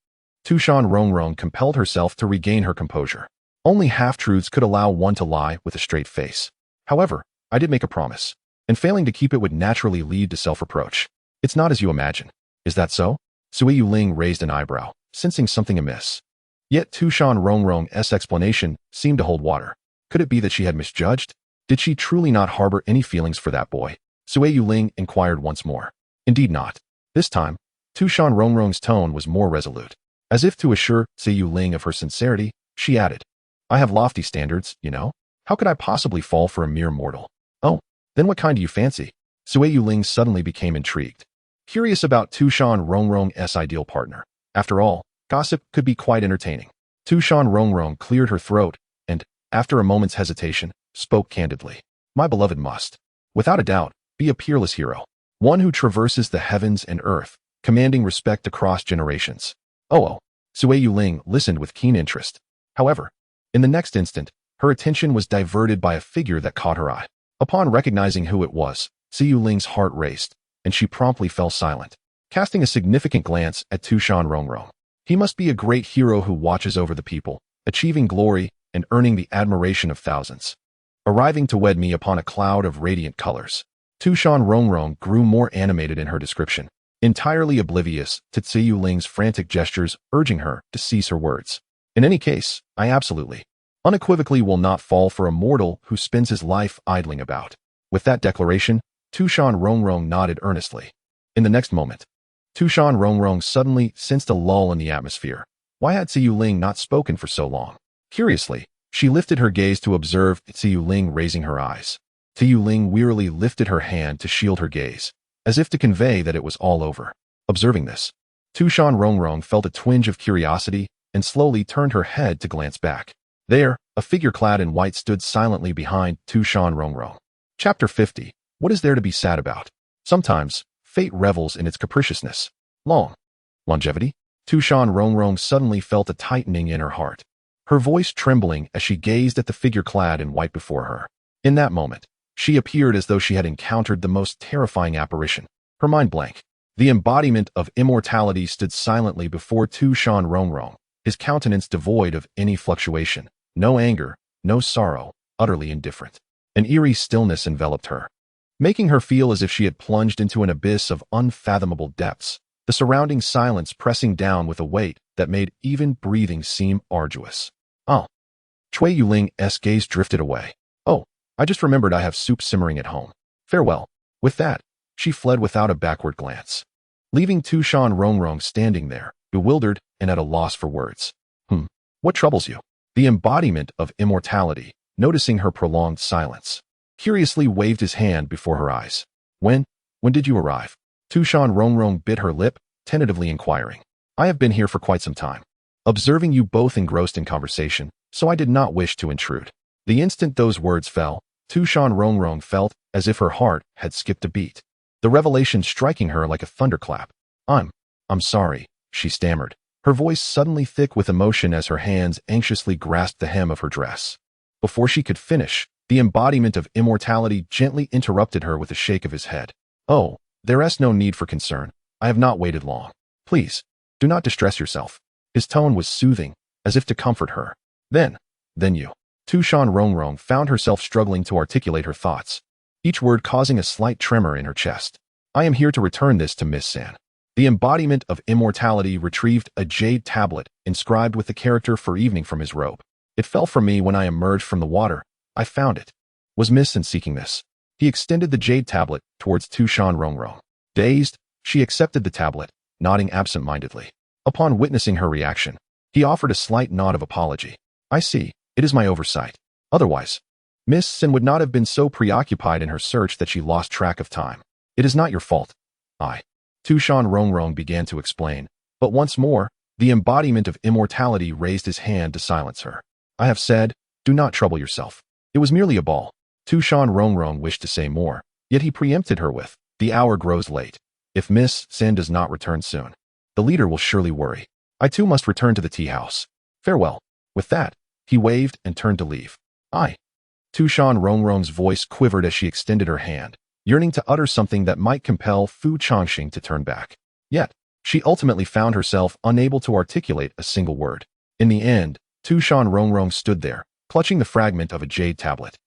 Tu Shan Rongrong compelled herself to regain her composure. Only half-truths could allow one to lie with a straight face. However, I did make a promise, and failing to keep it would naturally lead to self-reproach. It's not as you imagine. Is that so? Sui Ling raised an eyebrow, sensing something amiss. Yet Tu Shan Rongrong's explanation seemed to hold water. Could it be that she had misjudged? Did she truly not harbor any feelings for that boy? Sui Ling inquired once more. Indeed not. This time, Tu Shan Rongrong's tone was more resolute. As if to assure Sui Ling of her sincerity, she added, I have lofty standards, you know. How could I possibly fall for a mere mortal? Oh, then what kind do you fancy? Sui Ling suddenly became intrigued, curious about Tu Shan Rongrong's ideal partner. After all, gossip could be quite entertaining. Tu Shan Rongrong cleared her throat and, after a moment's hesitation, spoke candidly. My beloved must, without a doubt, be a peerless hero, one who traverses the heavens and earth, commanding respect across generations. Oh, Sui Ling listened with keen interest. However, in the next instant, her attention was diverted by a figure that caught her eye. Upon recognizing who it was, Sui Ling's heart raced, and she promptly fell silent, casting a significant glance at Tu Shan Rongrong. He must be a great hero who watches over the people, achieving glory and earning the admiration of thousands. Arriving to wed me upon a cloud of radiant colors. Tu Shan Rongrong grew more animated in her description, entirely oblivious to Sui Ling's frantic gestures urging her to cease her words. In any case, I absolutely, unequivocally will not fall for a mortal who spends his life idling about. With that declaration, Tu Shan Rongrong nodded earnestly. In the next moment, Tu Shan Rongrong suddenly sensed a lull in the atmosphere. Why had Sui Ling not spoken for so long? Curiously, she lifted her gaze to observe Sui Ling raising her eyes. Sui Ling wearily lifted her hand to shield her gaze, as if to convey that it was all over. Observing this, Tu Shan Rongrong felt a twinge of curiosity and slowly turned her head to glance back. There, a figure clad in white stood silently behind Tu Shan Rongrong. Chapter 50. What is there to be sad about? Sometimes, fate revels in its capriciousness. Longevity? Tu Shan Rongrong suddenly felt a tightening in her heart. her voice trembling as she gazed at the figure clad in white before her. In that moment, she appeared as though she had encountered the most terrifying apparition. Her mind blank. The embodiment of immortality stood silently before Tu Shan Rongrong, his countenance devoid of any fluctuation, no anger, no sorrow, utterly indifferent. An eerie stillness enveloped her, making her feel as if she had plunged into an abyss of unfathomable depths, the surrounding silence pressing down with a weight that made even breathing seem arduous. Oh. Cui Yuling's gaze drifted away. Oh, I just remembered I have soup simmering at home. Farewell. With that, she fled without a backward glance, leaving Tu Shan Rongrong standing there, bewildered and at a loss for words. What troubles you? The embodiment of immortality, noticing her prolonged silence, curiously waved his hand before her eyes. When did you arrive? Tu Shan Rongrong bit her lip, tentatively inquiring. I have been here for quite some time, observing you both engrossed in conversation, so I did not wish to intrude. The instant those words fell, Tu Shan Rongrong felt as if her heart had skipped a beat, the revelation striking her like a thunderclap. I'm sorry, she stammered, her voice suddenly thick with emotion as her hands anxiously grasped the hem of her dress. Before she could finish, the embodiment of immortality gently interrupted her with a shake of his head. Oh, there is no need for concern. I have not waited long. Please, do not distress yourself. His tone was soothing, as if to comfort her. Then you. Tu Shan Rongrong found herself struggling to articulate her thoughts, each word causing a slight tremor in her chest. I am here to return this to Miss San. The embodiment of immortality retrieved a jade tablet inscribed with the character for evening from his robe. It fell from me when I emerged from the water. I found it. Was Miss San seeking this? He extended the jade tablet towards Tu Shan Rongrong. Dazed, she accepted the tablet, nodding absent-mindedly. Upon witnessing her reaction, he offered a slight nod of apology. I see, it is my oversight. Otherwise, Miss San would not have been so preoccupied in her search that she lost track of time. It is not your fault. Tu Shan Rongrong began to explain, but once more, the embodiment of immortality raised his hand to silence her. I have said, do not trouble yourself. It was merely a ball. Tu Shan Rongrong wished to say more, yet he preempted her with, the hour grows late. If Miss San does not return soon, the leader will surely worry. I too must return to the tea house. Farewell. With that, he waved and turned to leave. Tu Shan Rongrong's voice quivered as she extended her hand, yearning to utter something that might compel Fu Changsheng to turn back. Yet, she ultimately found herself unable to articulate a single word. In the end, Tu Shan Rongrong stood there, clutching the fragment of a jade tablet,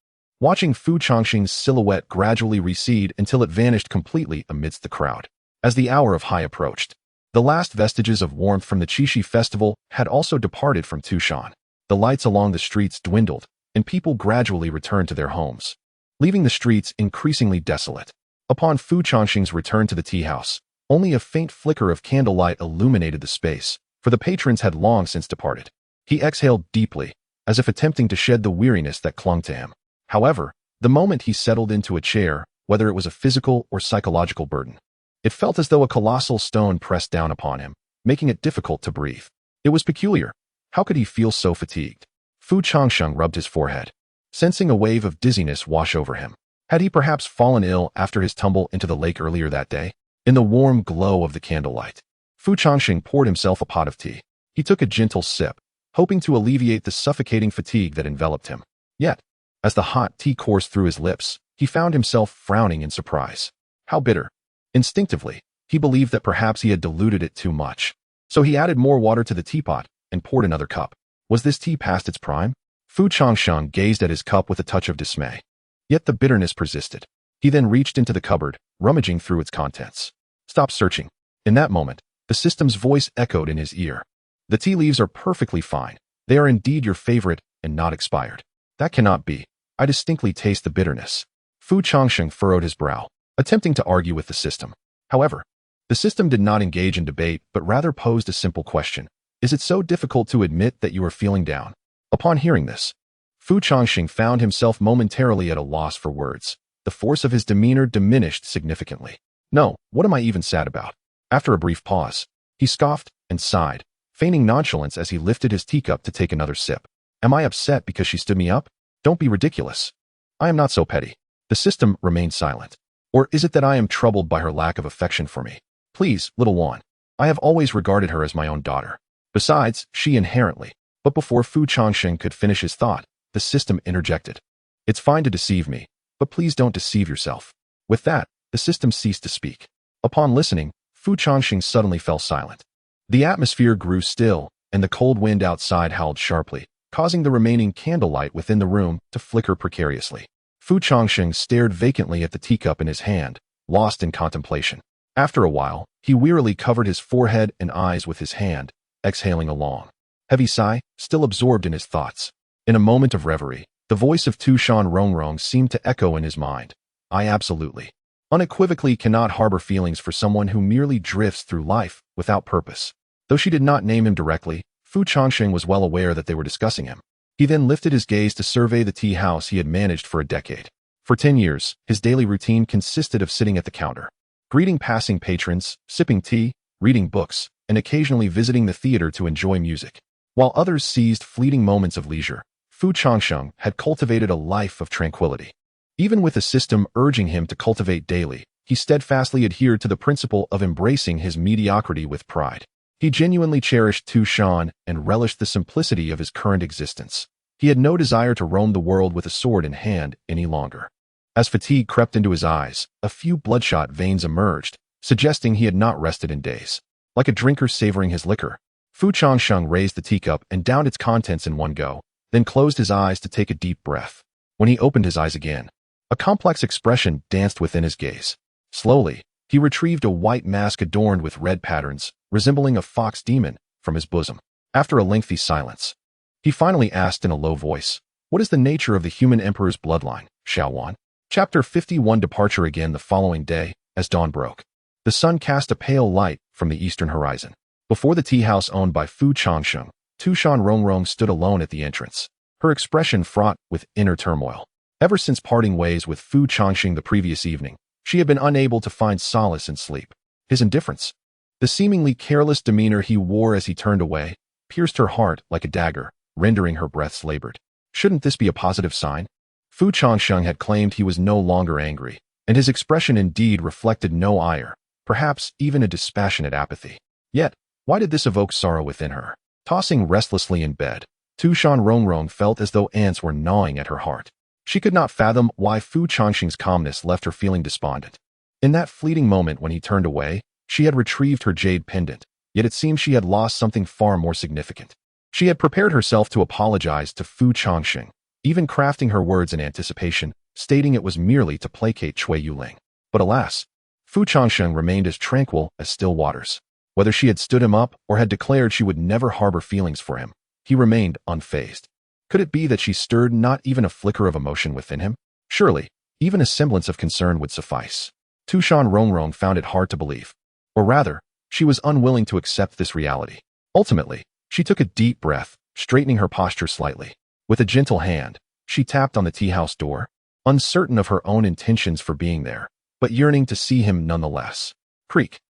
watching Fu Changsheng's silhouette gradually recede until it vanished completely amidst the crowd. As the hour of high approached, the last vestiges of warmth from the Qixi festival had also departed from Tu Shan. The lights along the streets dwindled, and people gradually returned to their homes, leaving the streets increasingly desolate. Upon Fu Changsheng's return to the tea house, only a faint flicker of candlelight illuminated the space, for the patrons had long since departed. He exhaled deeply, as if attempting to shed the weariness that clung to him. However, the moment he settled into a chair, whether it was a physical or psychological burden, it felt as though a colossal stone pressed down upon him, making it difficult to breathe. It was peculiar. How could he feel so fatigued? Fu Changsheng rubbed his forehead, sensing a wave of dizziness wash over him. Had he perhaps fallen ill after his tumble into the lake earlier that day? In the warm glow of the candlelight, Fu Changsheng poured himself a pot of tea. He took a gentle sip, hoping to alleviate the suffocating fatigue that enveloped him. Yet, as the hot tea coursed through his lips, he found himself frowning in surprise. How bitter. Instinctively, he believed that perhaps he had diluted it too much. So he added more water to the teapot and poured another cup. Was this tea past its prime? Fu Changsheng gazed at his cup with a touch of dismay. Yet the bitterness persisted. He then reached into the cupboard, rummaging through its contents. Stop searching. In that moment, the system's voice echoed in his ear. The tea leaves are perfectly fine. They are indeed your favorite and not expired. That cannot be. I distinctly taste the bitterness. Fu Changsheng furrowed his brow, attempting to argue with the system. However, the system did not engage in debate, but rather posed a simple question. Is it so difficult to admit that you are feeling down? Upon hearing this, Fu Changsheng found himself momentarily at a loss for words. The force of his demeanor diminished significantly. No, what am I even sad about? After a brief pause, he scoffed and sighed, feigning nonchalance as he lifted his teacup to take another sip. Am I upset because she stood me up? Don't be ridiculous. I am not so petty. The system remained silent. Or is it that I am troubled by her lack of affection for me? Please, little one. I have always regarded her as my own daughter. Besides, she inherently But before Fu Changsheng could finish his thought, the system interjected. It's fine to deceive me, but please don't deceive yourself. With that, the system ceased to speak. Upon listening, Fu Changsheng suddenly fell silent. The atmosphere grew still, and the cold wind outside howled sharply, causing the remaining candlelight within the room to flicker precariously. Fu Changsheng stared vacantly at the teacup in his hand, lost in contemplation. After a while, he wearily covered his forehead and eyes with his hand, exhaling a long, heavy sigh, still absorbed in his thoughts. In a moment of reverie, the voice of Tu Shan Rongrong seemed to echo in his mind. I absolutely, unequivocally cannot harbor feelings for someone who merely drifts through life without purpose. Though she did not name him directly, Fu Changsheng was well aware that they were discussing him. He then lifted his gaze to survey the tea house he had managed for a decade. For 10 years, his daily routine consisted of sitting at the counter, greeting passing patrons, sipping tea, reading books, and occasionally visiting the theater to enjoy music. While others seized fleeting moments of leisure, Fu Changsheng had cultivated a life of tranquility. Even with the system urging him to cultivate daily, he steadfastly adhered to the principle of embracing his mediocrity with pride. He genuinely cherished Tu Shan and relished the simplicity of his current existence. He had no desire to roam the world with a sword in hand any longer. As fatigue crept into his eyes, a few bloodshot veins emerged, suggesting he had not rested in days. Like a drinker savoring his liquor, Fu Changsheng raised the teacup and downed its contents in one go, then closed his eyes to take a deep breath. When he opened his eyes again, a complex expression danced within his gaze. Slowly, he retrieved a white mask adorned with red patterns, resembling a fox demon, from his bosom. After a lengthy silence, he finally asked in a low voice, "What is the nature of the human emperor's bloodline, Xiaowan?" Chapter 51. Departure. Again the following day, as dawn broke, the sun cast a pale light from the eastern horizon. Before the tea house owned by Fu Changsheng, Tu Shan Rongrong stood alone at the entrance, her expression fraught with inner turmoil. Ever since parting ways with Fu Changsheng the previous evening, she had been unable to find solace in sleep. His indifference, the seemingly careless demeanor he wore as he turned away, pierced her heart like a dagger, rendering her breaths labored. Shouldn't this be a positive sign? Fu Changsheng had claimed he was no longer angry, and his expression indeed reflected no ire, perhaps even a dispassionate apathy. Yet, why did this evoke sorrow within her? Tossing restlessly in bed, Tu Shan Rongrong felt as though ants were gnawing at her heart. She could not fathom why Fu Changsheng's calmness left her feeling despondent. In that fleeting moment when he turned away, she had retrieved her jade pendant, yet it seemed she had lost something far more significant. She had prepared herself to apologize to Fu Changsheng, even crafting her words in anticipation, stating it was merely to placate Cui Yuling. But alas, Fu Changsheng remained as tranquil as still waters. Whether she had stood him up or had declared she would never harbor feelings for him, he remained unfazed. Could it be that she stirred not even a flicker of emotion within him? Surely, even a semblance of concern would suffice. Tu Shan Rongrong found it hard to believe. Or rather, she was unwilling to accept this reality. Ultimately, she took a deep breath, straightening her posture slightly. With a gentle hand, she tapped on the tea house door, uncertain of her own intentions for being there, but yearning to see him nonetheless. Creak.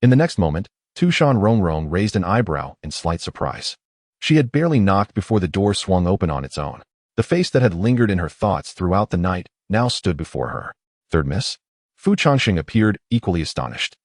In the next moment, Tu Shan Rongrong raised an eyebrow in slight surprise. She had barely knocked before the door swung open on its own. The face that had lingered in her thoughts throughout the night now stood before her. Third miss? Fu Changsheng appeared equally astonished.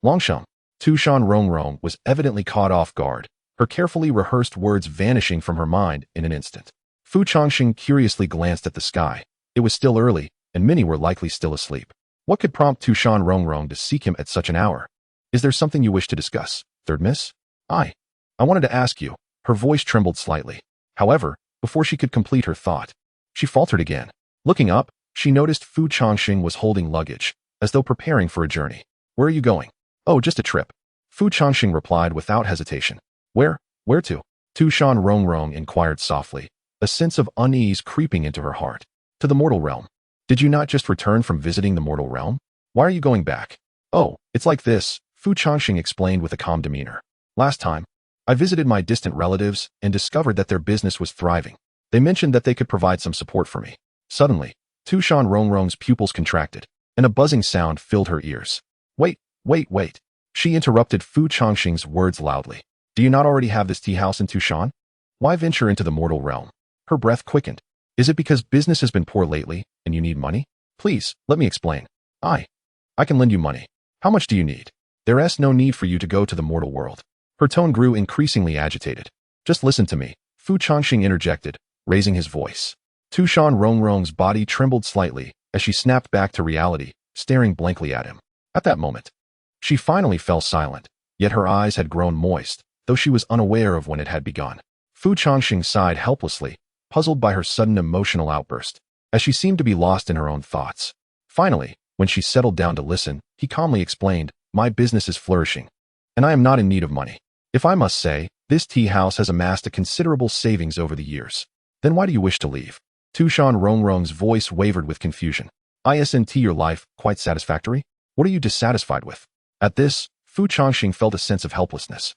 Longsheng. Tu Shan Rongrong was evidently caught off guard, her carefully rehearsed words vanishing from her mind in an instant. Fu Changsheng curiously glanced at the sky. It was still early, and many were likely still asleep. What could prompt Tu Shan Rongrong to seek him at such an hour? Is there something you wish to discuss, third miss? I wanted to ask you. Her voice trembled slightly. However, before she could complete her thought, she faltered again. Looking up, she noticed Fu Changsheng was holding luggage, as though preparing for a journey. Where are you going? Oh, just a trip. Fu Changsheng replied without hesitation. Where to? Tu Shan Rongrong inquired softly, a sense of unease creeping into her heart. To the mortal realm. Did you not just return from visiting the mortal realm? Why are you going back? Oh, it's like this, Fu Changsheng explained with a calm demeanor. Last time, I visited my distant relatives and discovered that their business was thriving. They mentioned that they could provide some support for me. Suddenly, Tu Shan Rongrong's pupils contracted, and a buzzing sound filled her ears. Wait. She interrupted Fu Changsheng's words loudly. Do you not already have this tea house in Tu Shan? Why venture into the mortal realm? Her breath quickened. Is it because business has been poor lately, and you need money? Please, let me explain. I can lend you money. How much do you need? There's no need for you to go to the mortal world. Her tone grew increasingly agitated. Just listen to me, Fu Changsheng interjected, raising his voice. Tu Shan Rongrong's body trembled slightly as she snapped back to reality, staring blankly at him. At that moment, she finally fell silent, yet her eyes had grown moist, though she was unaware of when it had begun. Fu Changsheng sighed helplessly, puzzled by her sudden emotional outburst, as she seemed to be lost in her own thoughts. Finally, when she settled down to listen, he calmly explained, "My business is flourishing, and I am not in need of money. If I must say, this tea house has amassed a considerable savings over the years. Then why do you wish to leave?" Tu Shan Rongrong's voice wavered with confusion. "Isn't your life quite satisfactory? What are you dissatisfied with?" At this, Fu Changsheng felt a sense of helplessness.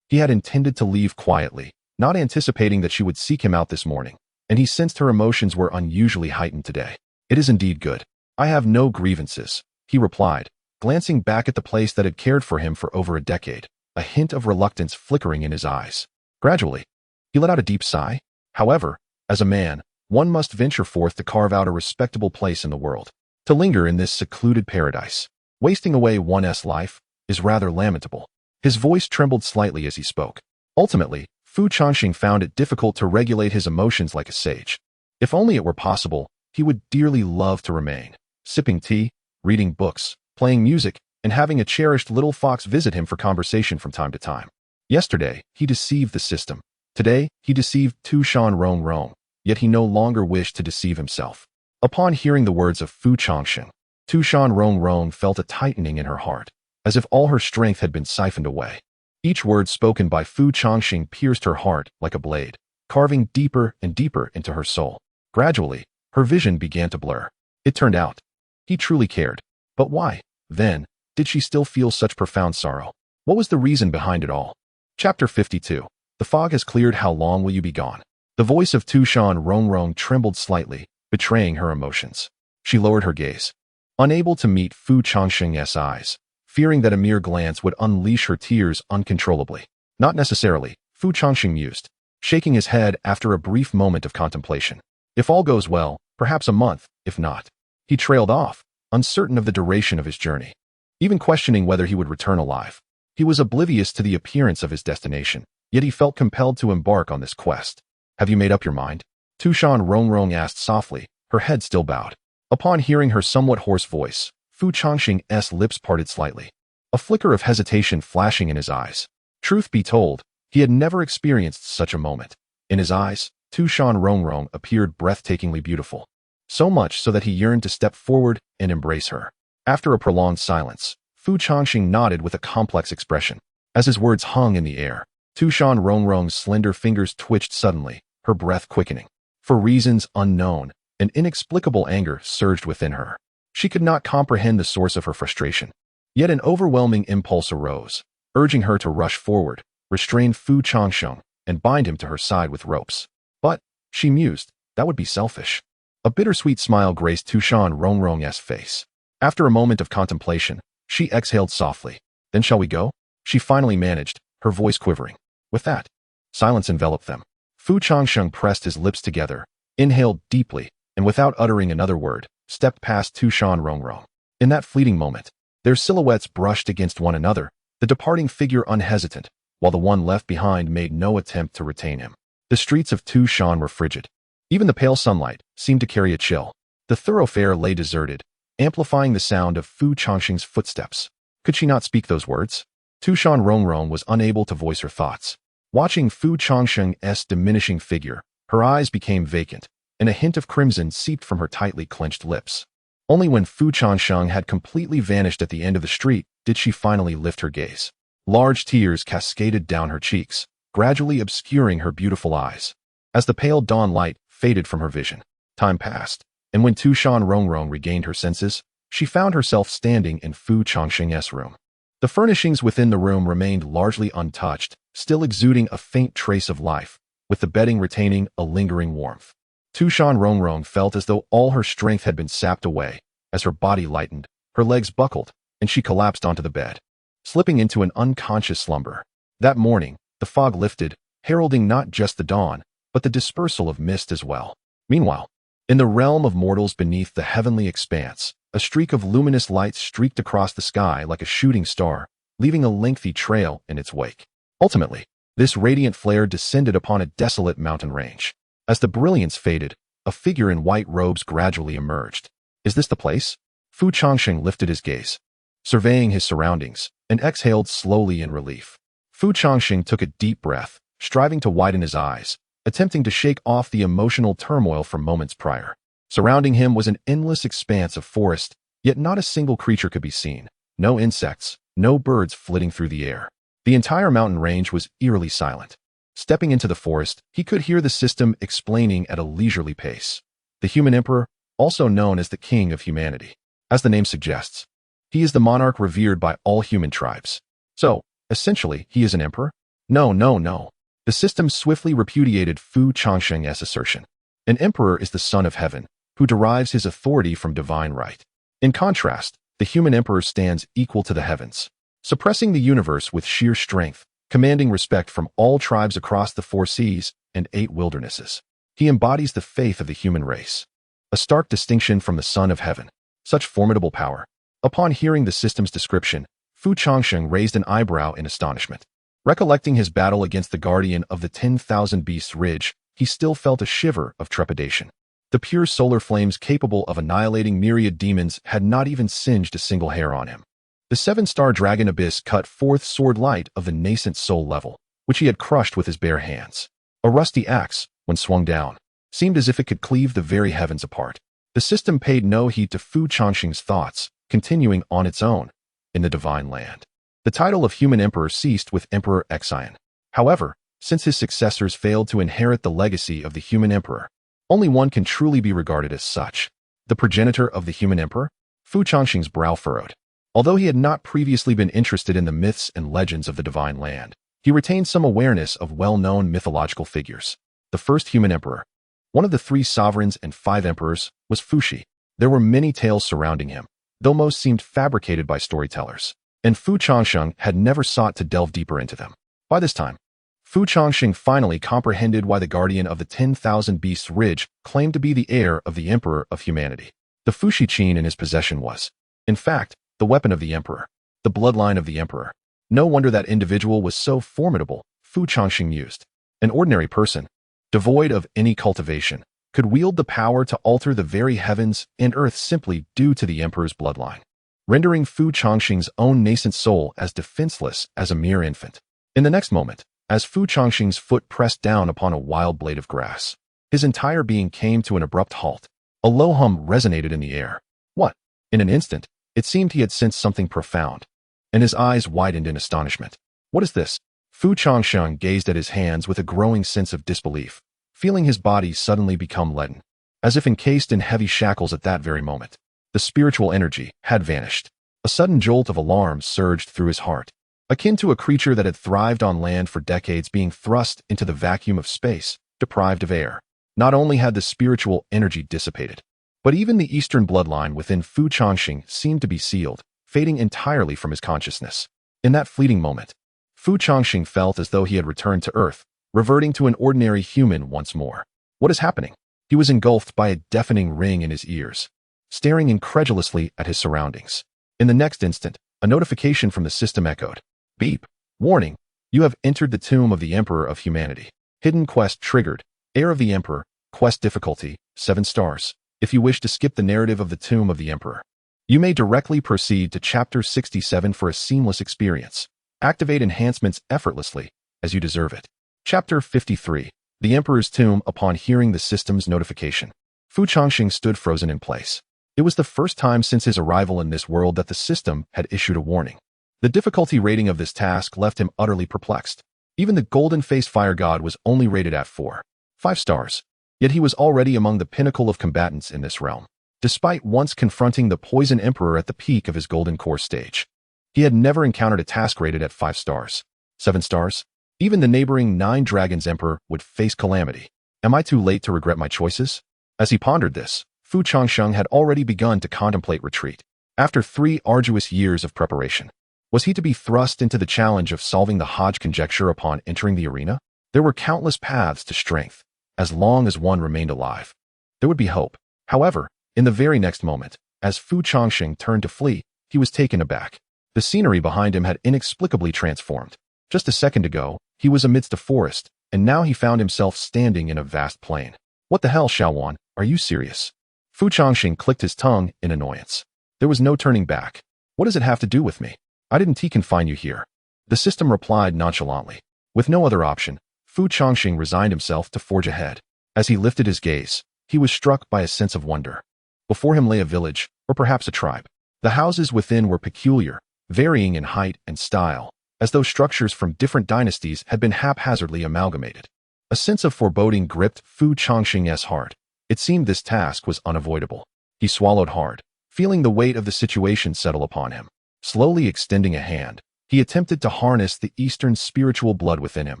He had intended to leave quietly, not anticipating that she would seek him out this morning, and he sensed her emotions were unusually heightened today. "It is indeed good. I have no grievances," he replied, glancing back at the place that had cared for him for over a decade, a hint of reluctance flickering in his eyes. Gradually, he let out a deep sigh. However, as a man, one must venture forth to carve out a respectable place in the world. To linger in this secluded paradise, wasting away one's life, is rather lamentable. His voice trembled slightly as he spoke. Ultimately, Fu Changsheng found it difficult to regulate his emotions like a sage. If only it were possible, he would dearly love to remain, sipping tea, reading books, playing music, and having a cherished little fox visit him for conversation from time to time. Yesterday, he deceived the system. Today, he deceived Tu Shan Rongrong, yet he no longer wished to deceive himself. Upon hearing the words of Fu Changsheng, Tu Shan Rongrong felt a tightening in her heart, as if all her strength had been siphoned away. Each word spoken by Fu Changsheng pierced her heart like a blade, carving deeper and deeper into her soul. Gradually, her vision began to blur. It turned out, he truly cared. But why, then, did she still feel such profound sorrow? What was the reason behind it all? Chapter 52. The fog has cleared. How long will you be gone? The voice of Tu Shan Rongrong trembled slightly, betraying her emotions. She lowered her gaze, unable to meet Fu Changsheng's eyes, fearing that a mere glance would unleash her tears uncontrollably. Not necessarily, Fu Changsheng mused, shaking his head after a brief moment of contemplation. If all goes well, perhaps a month, if not. He trailed off, uncertain of the duration of his journey, even questioning whether he would return alive. He was oblivious to the appearance of his destination, yet he felt compelled to embark on this quest. "Have you made up your mind?" Tu Shan Rongrong asked softly, her head still bowed. Upon hearing her somewhat hoarse voice, Fu Changsheng's lips parted slightly, a flicker of hesitation flashing in his eyes. Truth be told, he had never experienced such a moment. In his eyes, Tu Shan Rongrong appeared breathtakingly beautiful, so much so that he yearned to step forward and embrace her. After a prolonged silence, Fu Changsheng nodded with a complex expression. As his words hung in the air, Tu Shan Rongrong's slender fingers twitched suddenly, her breath quickening. For reasons unknown, an inexplicable anger surged within her. She could not comprehend the source of her frustration. Yet an overwhelming impulse arose, urging her to rush forward, restrain Fu Changsheng, and bind him to her side with ropes. But, she mused, that would be selfish. A bittersweet smile graced Tu Shan Rongrong's face. After a moment of contemplation, she exhaled softly. "Then shall we go?" She finally managed, her voice quivering. With that, silence enveloped them. Fu Changsheng pressed his lips together, inhaled deeply, and without uttering another word, stepped past Tu Shan Rongrong. In that fleeting moment, their silhouettes brushed against one another, the departing figure unhesitant, while the one left behind made no attempt to retain him. The streets of Tu Shan were frigid. Even the pale sunlight seemed to carry a chill. The thoroughfare lay deserted, amplifying the sound of Fu Changsheng's footsteps. Could she not speak those words? Tu Shan Rongrong was unable to voice her thoughts. Watching Fu Changsheng's diminishing figure, her eyes became vacant, and a hint of crimson seeped from her tightly clenched lips. Only when Fu Changsheng had completely vanished at the end of the street did she finally lift her gaze. Large tears cascaded down her cheeks, gradually obscuring her beautiful eyes. As the pale dawn light faded from her vision, time passed, and when Tu Shan Rongrong regained her senses, she found herself standing in Fu Changsheng's room. The furnishings within the room remained largely untouched, still exuding a faint trace of life, with the bedding retaining a lingering warmth. Tu Shan Rongrong felt as though all her strength had been sapped away. As her body lightened, her legs buckled, and she collapsed onto the bed, slipping into an unconscious slumber. That morning, the fog lifted, heralding not just the dawn, but the dispersal of mist as well. Meanwhile, in the realm of mortals beneath the heavenly expanse, a streak of luminous light streaked across the sky like a shooting star, leaving a lengthy trail in its wake. Ultimately, This radiant flare descended upon a desolate mountain range. As the brilliance faded, a figure in white robes gradually emerged. Is this the place? Fu Changsheng lifted his gaze, surveying his surroundings, and exhaled slowly in relief. Fu Changsheng took a deep breath, striving to widen his eyes, attempting to shake off the emotional turmoil from moments prior. Surrounding him was an endless expanse of forest, yet not a single creature could be seen. No insects, no birds flitting through the air. The entire mountain range was eerily silent. Stepping into the forest, he could hear the system explaining at a leisurely pace. The human emperor, also known as the king of humanity. As the name suggests, he is the monarch revered by all human tribes. So, essentially, he is an emperor? No, no, no. The system swiftly repudiated Fu Changsheng's assertion. An emperor is the son of heaven, who derives his authority from divine right. In contrast, the human emperor stands equal to the heavens, suppressing the universe with sheer strength, commanding respect from all tribes across the 4 seas and 8 wildernesses. He embodies the faith of the human race, a stark distinction from the Son of Heaven. Such formidable power. Upon hearing the system's description, Fu Changsheng raised an eyebrow in astonishment. Recollecting his battle against the guardian of the 10,000 Beasts Ridge, he still felt a shiver of trepidation. The pure solar flames capable of annihilating myriad demons had not even singed a single hair on him. The 7-star dragon abyss cut forth sword light of the nascent soul level, which he had crushed with his bare hands. A rusty axe, when swung down, seemed as if it could cleave the very heavens apart. The system paid no heed to Fu Changsheng's thoughts, continuing on its own, in the divine land. The title of human emperor ceased with Emperor Xian. However, since his successors failed to inherit the legacy of the human emperor, only one can truly be regarded as such. The progenitor of the human emperor? Fu Changsheng's brow furrowed. Although he had not previously been interested in the myths and legends of the divine land, he retained some awareness of well-known mythological figures. The first human emperor, one of the 3 sovereigns and 5 emperors, was Fuxi. There were many tales surrounding him, though most seemed fabricated by storytellers, and Fu Changsheng had never sought to delve deeper into them. By this time, Fu Changsheng finally comprehended why the guardian of the 10,000 Beasts Ridge claimed to be the heir of the emperor of humanity. The Fuxi Qin in his possession was, in fact, the weapon of the emperor, the bloodline of the emperor. No wonder that individual was so formidable, Fu Changsheng mused. An ordinary person, devoid of any cultivation, could wield the power to alter the very heavens and earth simply due to the emperor's bloodline, rendering Fu Changsheng's own nascent soul as defenseless as a mere infant. In the next moment, as Fu Changsheng's foot pressed down upon a wild blade of grass, his entire being came to an abrupt halt. A low hum resonated in the air. What? In an instant, it seemed he had sensed something profound, and his eyes widened in astonishment. What is this? Fu Changsheng gazed at his hands with a growing sense of disbelief, feeling his body suddenly become leaden, as if encased in heavy shackles at that very moment. The spiritual energy had vanished. A sudden jolt of alarm surged through his heart, akin to a creature that had thrived on land for decades being thrust into the vacuum of space, deprived of air. Not only had the spiritual energy dissipated, but even the eastern bloodline within Fu Changsheng seemed to be sealed, fading entirely from his consciousness. In that fleeting moment, Fu Changsheng felt as though he had returned to Earth, reverting to an ordinary human once more. What is happening? He was engulfed by a deafening ring in his ears, staring incredulously at his surroundings. In the next instant, a notification from the system echoed. Beep. Warning. You have entered the tomb of the Emperor of Humanity. Hidden quest triggered. Heir of the Emperor. Quest difficulty, 7 stars. If you wish to skip the narrative of the tomb of the Emperor, you may directly proceed to Chapter 67 for a seamless experience. Activate enhancements effortlessly, as you deserve it. Chapter 53. The Emperor's Tomb. Upon hearing the system's notification, Fu Changsheng stood frozen in place. It was the first time since his arrival in this world that the system had issued a warning. The difficulty rating of this task left him utterly perplexed. Even the golden-faced fire god was only rated at 4.5 stars. Yet he was already among the pinnacle of combatants in this realm. Despite once confronting the Poison Emperor at the peak of his Golden Core stage, he had never encountered a task rated at 5 stars. 7 stars? Even the neighboring 9 Dragons Emperor would face calamity. Am I too late to regret my choices? As he pondered this, Fu Changsheng had already begun to contemplate retreat. After 3 arduous years of preparation, was he to be thrust into the challenge of solving the Hodge conjecture upon entering the arena? There were countless paths to strength. As long as one remained alive, there would be hope. However, in the very next moment, as Fu Changsheng turned to flee, he was taken aback. The scenery behind him had inexplicably transformed. Just a second ago, He was amidst a forest, and now he found himself standing in a vast plain. What the hell, Xiaowan? Are you serious? Fu Changsheng clicked his tongue in annoyance. There was no turning back. What does it have to do with me? I didn't confine you here. The system replied nonchalantly. With no other option, Fu Changsheng resigned himself to forge ahead. As he lifted his gaze, he was struck by a sense of wonder. Before him lay a village, or perhaps a tribe. The houses within were peculiar, varying in height and style, as though structures from different dynasties had been haphazardly amalgamated. A sense of foreboding gripped Fu Changsheng's heart. It seemed this task was unavoidable. He swallowed hard, feeling the weight of the situation settle upon him. Slowly extending a hand, he attempted to harness the Eastern spiritual blood within him,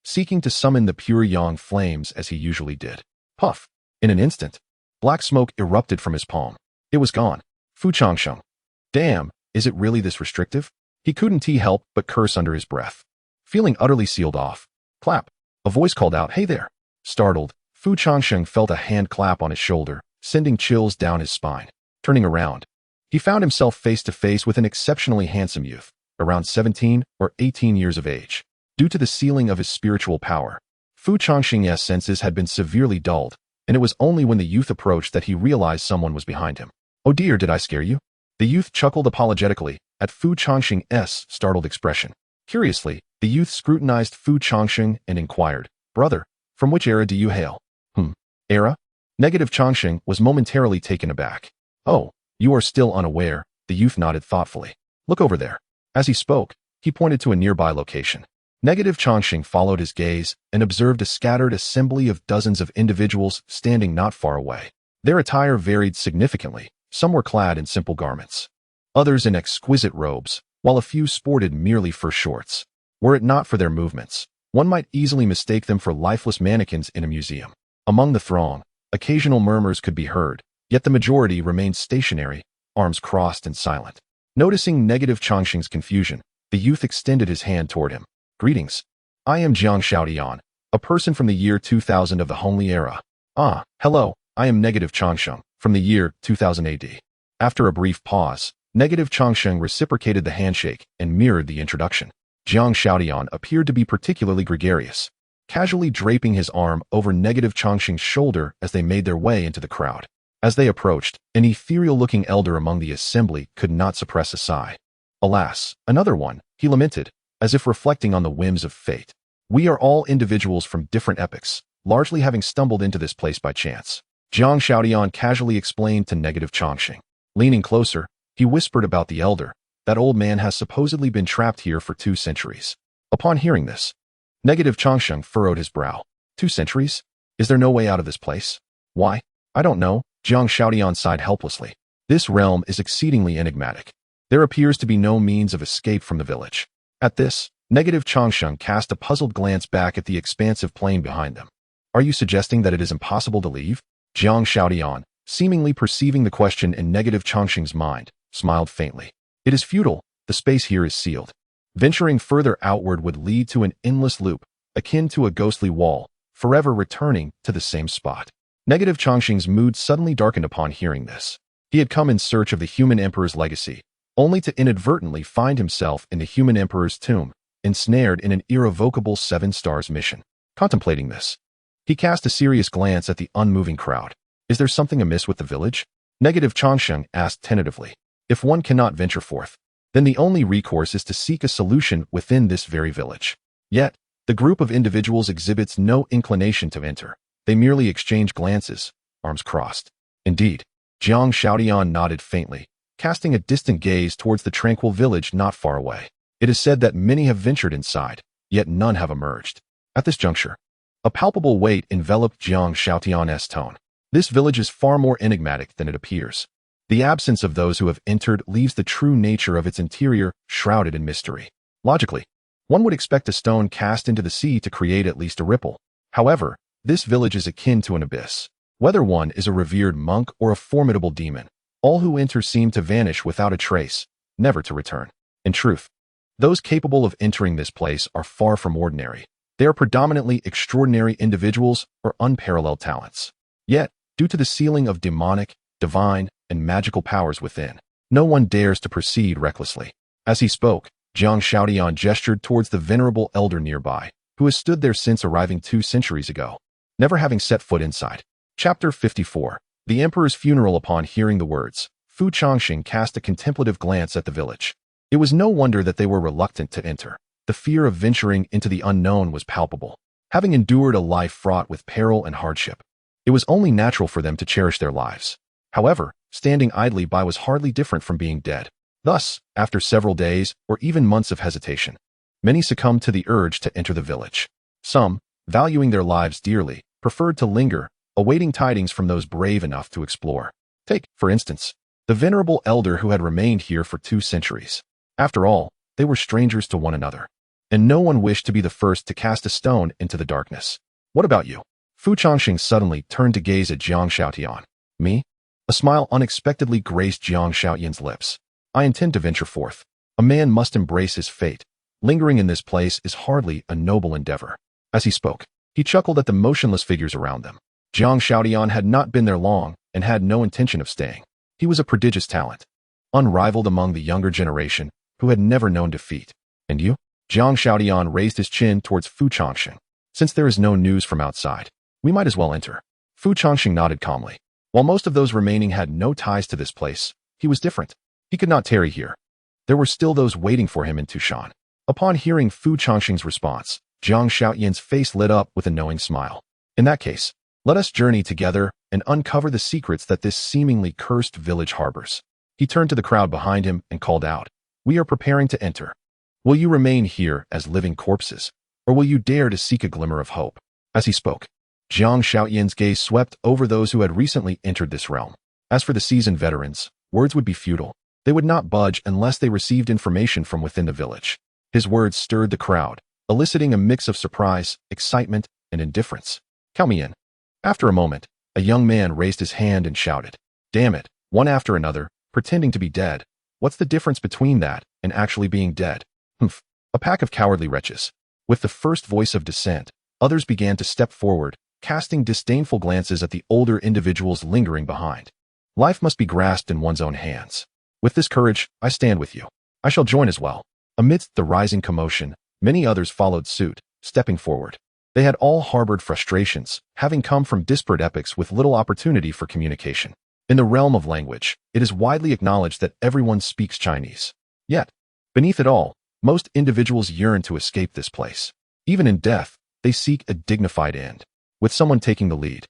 seeking to summon the pure yang flames as he usually did. Puff! In an instant, black smoke erupted from his palm. It was gone. Fu Changsheng. Damn, is it really this restrictive? He couldn't help but curse under his breath. Feeling utterly sealed off. Clap! A voice called out, "Hey there!" Startled, Fu Changsheng felt a hand clap on his shoulder, sending chills down his spine. Turning around, he found himself face to face with an exceptionally handsome youth, around 17 or 18 years of age. Due to the sealing of his spiritual power, Fu Changsheng's senses had been severely dulled, and it was only when the youth approached that he realized someone was behind him. "Oh dear, did I scare you?" The youth chuckled apologetically at Fu Changsheng's startled expression. Curiously, the youth scrutinized Fu Changsheng and inquired, "Brother, from which era do you hail?" Era? Negative Changsheng was momentarily taken aback. "Oh, you are still unaware," the youth nodded thoughtfully. "Look over there." As he spoke, he pointed to a nearby location. Negative Changsheng followed his gaze and observed a scattered assembly of dozens of individuals standing not far away. Their attire varied significantly. Some were clad in simple garments, others in exquisite robes, while a few sported merely fur shorts. Were it not for their movements, one might easily mistake them for lifeless mannequins in a museum. Among the throng, occasional murmurs could be heard, yet the majority remained stationary, arms crossed and silent. Noticing Negative Changsheng's confusion, the youth extended his hand toward him. "Greetings. I am Jiang Xiaotian, a person from the year 2000 of the Hongli era." "Ah, hello, I am Negative Changsheng, from the year 2000 AD. After a brief pause, Negative Changsheng reciprocated the handshake and mirrored the introduction. Jiang Xiaotian appeared to be particularly gregarious, casually draping his arm over Negative Changsheng's shoulder as they made their way into the crowd. As they approached, an ethereal-looking elder among the assembly could not suppress a sigh. "Alas, another one," he lamented, as if reflecting on the whims of fate. "We are all individuals from different epochs, largely having stumbled into this place by chance." Jiang Xiaotian casually explained to Negative Changsheng. Leaning closer, he whispered about the elder. "That old man has supposedly been trapped here for 2 centuries. Upon hearing this, Negative Changsheng furrowed his brow. 2 centuries? Is there no way out of this place? "Why? I don't know," Jiang Xiaotian sighed helplessly. "This realm is exceedingly enigmatic. There appears to be no means of escape from the village." At this, Negative Changsheng cast a puzzled glance back at the expansive plain behind them. "Are you suggesting that it is impossible to leave?" Jiang Xiaotian, seemingly perceiving the question in Negative Changsheng's mind, smiled faintly. "It is futile. The space here is sealed. Venturing further outward would lead to an endless loop, akin to a ghostly wall, forever returning to the same spot." Negative Changsheng's mood suddenly darkened upon hearing this. He had come in search of the human emperor's legacy, only to inadvertently find himself in the human emperor's tomb, ensnared in an irrevocable 7 stars mission. Contemplating this, he cast a serious glance at the unmoving crowd. "Is there something amiss with the village?" Negative Changsheng asked tentatively. "If one cannot venture forth, then the only recourse is to seek a solution within this very village." Yet, the group of individuals exhibits no inclination to enter. They merely exchange glances, arms crossed. "Indeed." Jiang Xiaotian nodded faintly, casting a distant gaze towards the tranquil village not far away. "It is said that many have ventured inside, yet none have emerged." At this juncture, a palpable weight enveloped Jiang Xiaotian's tone. "This village is far more enigmatic than it appears. The absence of those who have entered leaves the true nature of its interior shrouded in mystery. Logically, one would expect a stone cast into the sea to create at least a ripple. However, this village is akin to an abyss. Whether one is a revered monk or a formidable demon, all who enter seem to vanish without a trace, never to return. In truth, those capable of entering this place are far from ordinary. They are predominantly extraordinary individuals or unparalleled talents. Yet, due to the sealing of demonic, divine, and magical powers within, no one dares to proceed recklessly." As he spoke, Jiang Xiaotian gestured towards the venerable elder nearby, who has stood there since arriving 2 centuries ago, never having set foot inside. Chapter 54. The Emperor's Funeral. Upon hearing the words, Fu Changsheng cast a contemplative glance at the village. It was no wonder that they were reluctant to enter. The fear of venturing into the unknown was palpable. Having endured a life fraught with peril and hardship, it was only natural for them to cherish their lives. However, standing idly by was hardly different from being dead. Thus, after several days or even months of hesitation, many succumbed to the urge to enter the village. Some, valuing their lives dearly, preferred to linger, awaiting tidings from those brave enough to explore. Take, for instance, the venerable elder who had remained here for 2 centuries. After all, they were strangers to one another, and no one wished to be the first to cast a stone into the darkness. What about you? Fu Changsheng suddenly turned to gaze at Jiang Shaotian. Me? A smile unexpectedly graced Jiang Shaotian's lips. I intend to venture forth. A man must embrace his fate. Lingering in this place is hardly a noble endeavor. As he spoke, he chuckled at the motionless figures around them. Jiang Shaotian had not been there long and had no intention of staying. He was a prodigious talent, unrivaled among the younger generation, who had never known defeat. And you? Jiang Shaotian raised his chin towards Fu Changsheng. Since there is no news from outside, we might as well enter. Fu Changsheng nodded calmly. While most of those remaining had no ties to this place, he was different. He could not tarry here. There were still those waiting for him in Tu Shan. Upon hearing Fu Changsheng's response, Jiang Shaotian's face lit up with a knowing smile. In that case, let us journey together and uncover the secrets that this seemingly cursed village harbors. He turned to the crowd behind him and called out, We are preparing to enter. Will you remain here as living corpses, or will you dare to seek a glimmer of hope? As he spoke, Jiang Shaotian's gaze swept over those who had recently entered this realm. As for the seasoned veterans, words would be futile. They would not budge unless they received information from within the village. His words stirred the crowd, eliciting a mix of surprise, excitement, and indifference. Count me in. After a moment, a young man raised his hand and shouted, Damn it, one after another, pretending to be dead. What's the difference between that and actually being dead? Humph, a pack of cowardly wretches. With the first voice of dissent, others began to step forward, casting disdainful glances at the older individuals lingering behind. Life must be grasped in one's own hands. With this courage, I stand with you. I shall join as well. Amidst the rising commotion, many others followed suit, stepping forward. They had all harbored frustrations, having come from disparate epochs with little opportunity for communication. In the realm of language, it is widely acknowledged that everyone speaks Chinese. Yet, beneath it all, most individuals yearn to escape this place. Even in death, they seek a dignified end, with someone taking the lead.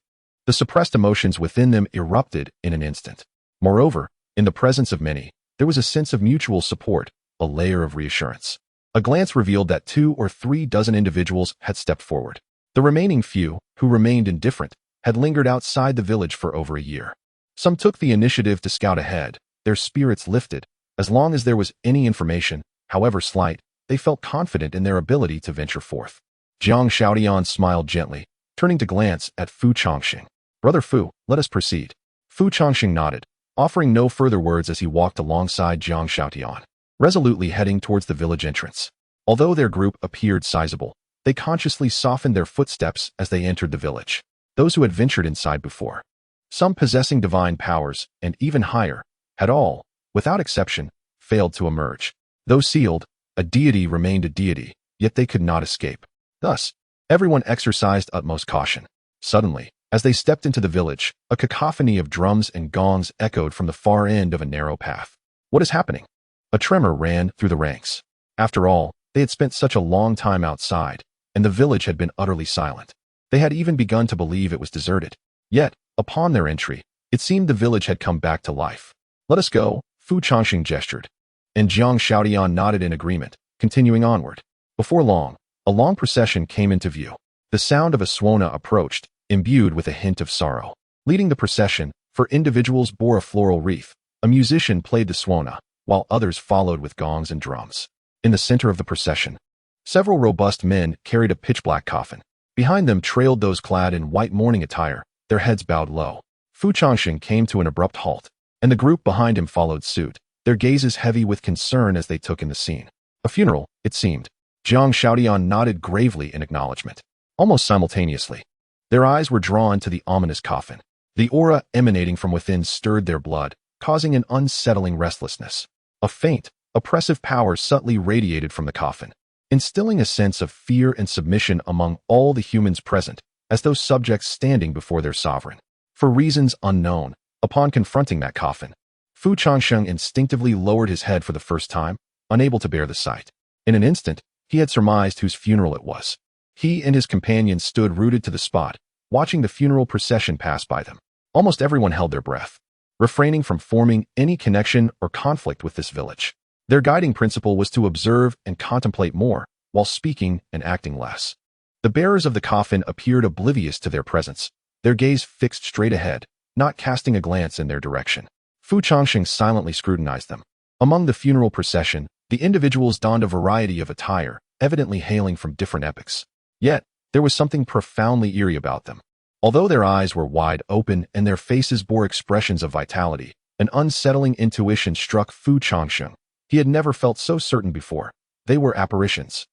The suppressed emotions within them erupted in an instant. Moreover, in the presence of many, there was a sense of mutual support, a layer of reassurance. A glance revealed that 2 or 3 dozen individuals had stepped forward. The remaining few, who remained indifferent, had lingered outside the village for over a year. Some took the initiative to scout ahead, their spirits lifted. As long as there was any information, however slight, they felt confident in their ability to venture forth. Jiang Shaotian smiled gently, turning to glance at Fu Changsheng. Brother Fu, let us proceed. Fu Changsheng nodded, offering no further words as he walked alongside Jiang Shaotian, resolutely heading towards the village entrance. Although their group appeared sizable, they consciously softened their footsteps as they entered the village. Those who had ventured inside before, some possessing divine powers, and even higher, had all, without exception, failed to emerge. Though sealed, a deity remained a deity, yet they could not escape. Thus, everyone exercised utmost caution. Suddenly, as they stepped into the village, a cacophony of drums and gongs echoed from the far end of a narrow path. What is happening? A tremor ran through the ranks. After all, they had spent such a long time outside, and the village had been utterly silent. They had even begun to believe it was deserted. Yet, upon their entry, it seemed the village had come back to life. Let us go, Fu Changsheng gestured, and Jiang Shaotian nodded in agreement, continuing onward. Before long, a long procession came into view. The sound of a swana approached, imbued with a hint of sorrow. Leading the procession, for individuals bore a floral wreath, a musician played the swana, while others followed with gongs and drums. In the center of the procession, several robust men carried a pitch-black coffin. Behind them trailed those clad in white mourning attire, their heads bowed low. Fu Changsheng came to an abrupt halt, and the group behind him followed suit, their gazes heavy with concern as they took in the scene. A funeral, it seemed. Jiang Shaotian nodded gravely in acknowledgement. Almost simultaneously, their eyes were drawn to the ominous coffin. The aura emanating from within stirred their blood, causing an unsettling restlessness. A faint, oppressive power subtly radiated from the coffin. instilling a sense of fear and submission among all the humans present, as those subjects standing before their sovereign. For reasons unknown, upon confronting that coffin, Fu Changsheng instinctively lowered his head for the first time, unable to bear the sight. In an instant, he had surmised whose funeral it was. He and his companions stood rooted to the spot, watching the funeral procession pass by them. Almost everyone held their breath, refraining from forming any connection or conflict with this village. Their guiding principle was to observe and contemplate more, while speaking and acting less. The bearers of the coffin appeared oblivious to their presence, their gaze fixed straight ahead, not casting a glance in their direction. Fu Changsheng silently scrutinized them. Among the funeral procession, the individuals donned a variety of attire, evidently hailing from different epochs. Yet, there was something profoundly eerie about them. Although their eyes were wide open and their faces bore expressions of vitality, an unsettling intuition struck Fu Changsheng. He had never felt so certain before. They were apparitions.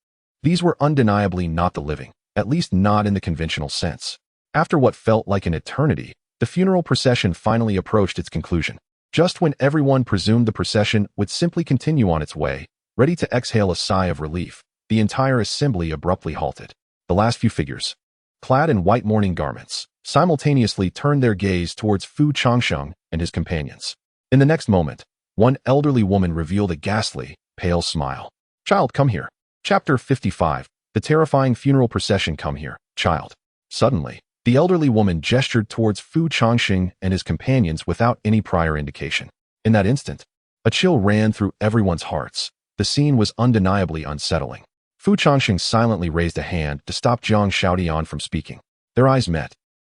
These were undeniably not the living, at least not in the conventional sense. After what felt like an eternity, the funeral procession finally approached its conclusion. Just when everyone presumed the procession would simply continue on its way, ready to exhale a sigh of relief, the entire assembly abruptly halted. The last few figures, clad in white mourning garments, simultaneously turned their gaze towards Fu Changsheng and his companions. In the next moment, one elderly woman revealed a ghastly, pale smile. "Child, come here." Chapter 55, The Terrifying Funeral Procession. "Come here, child." Suddenly, the elderly woman gestured towards Fu Changsheng and his companions without any prior indication. In that instant, a chill ran through everyone's hearts. The scene was undeniably unsettling. Fu Changsheng silently raised a hand to stop Jiang Shaodian from speaking. Their eyes met,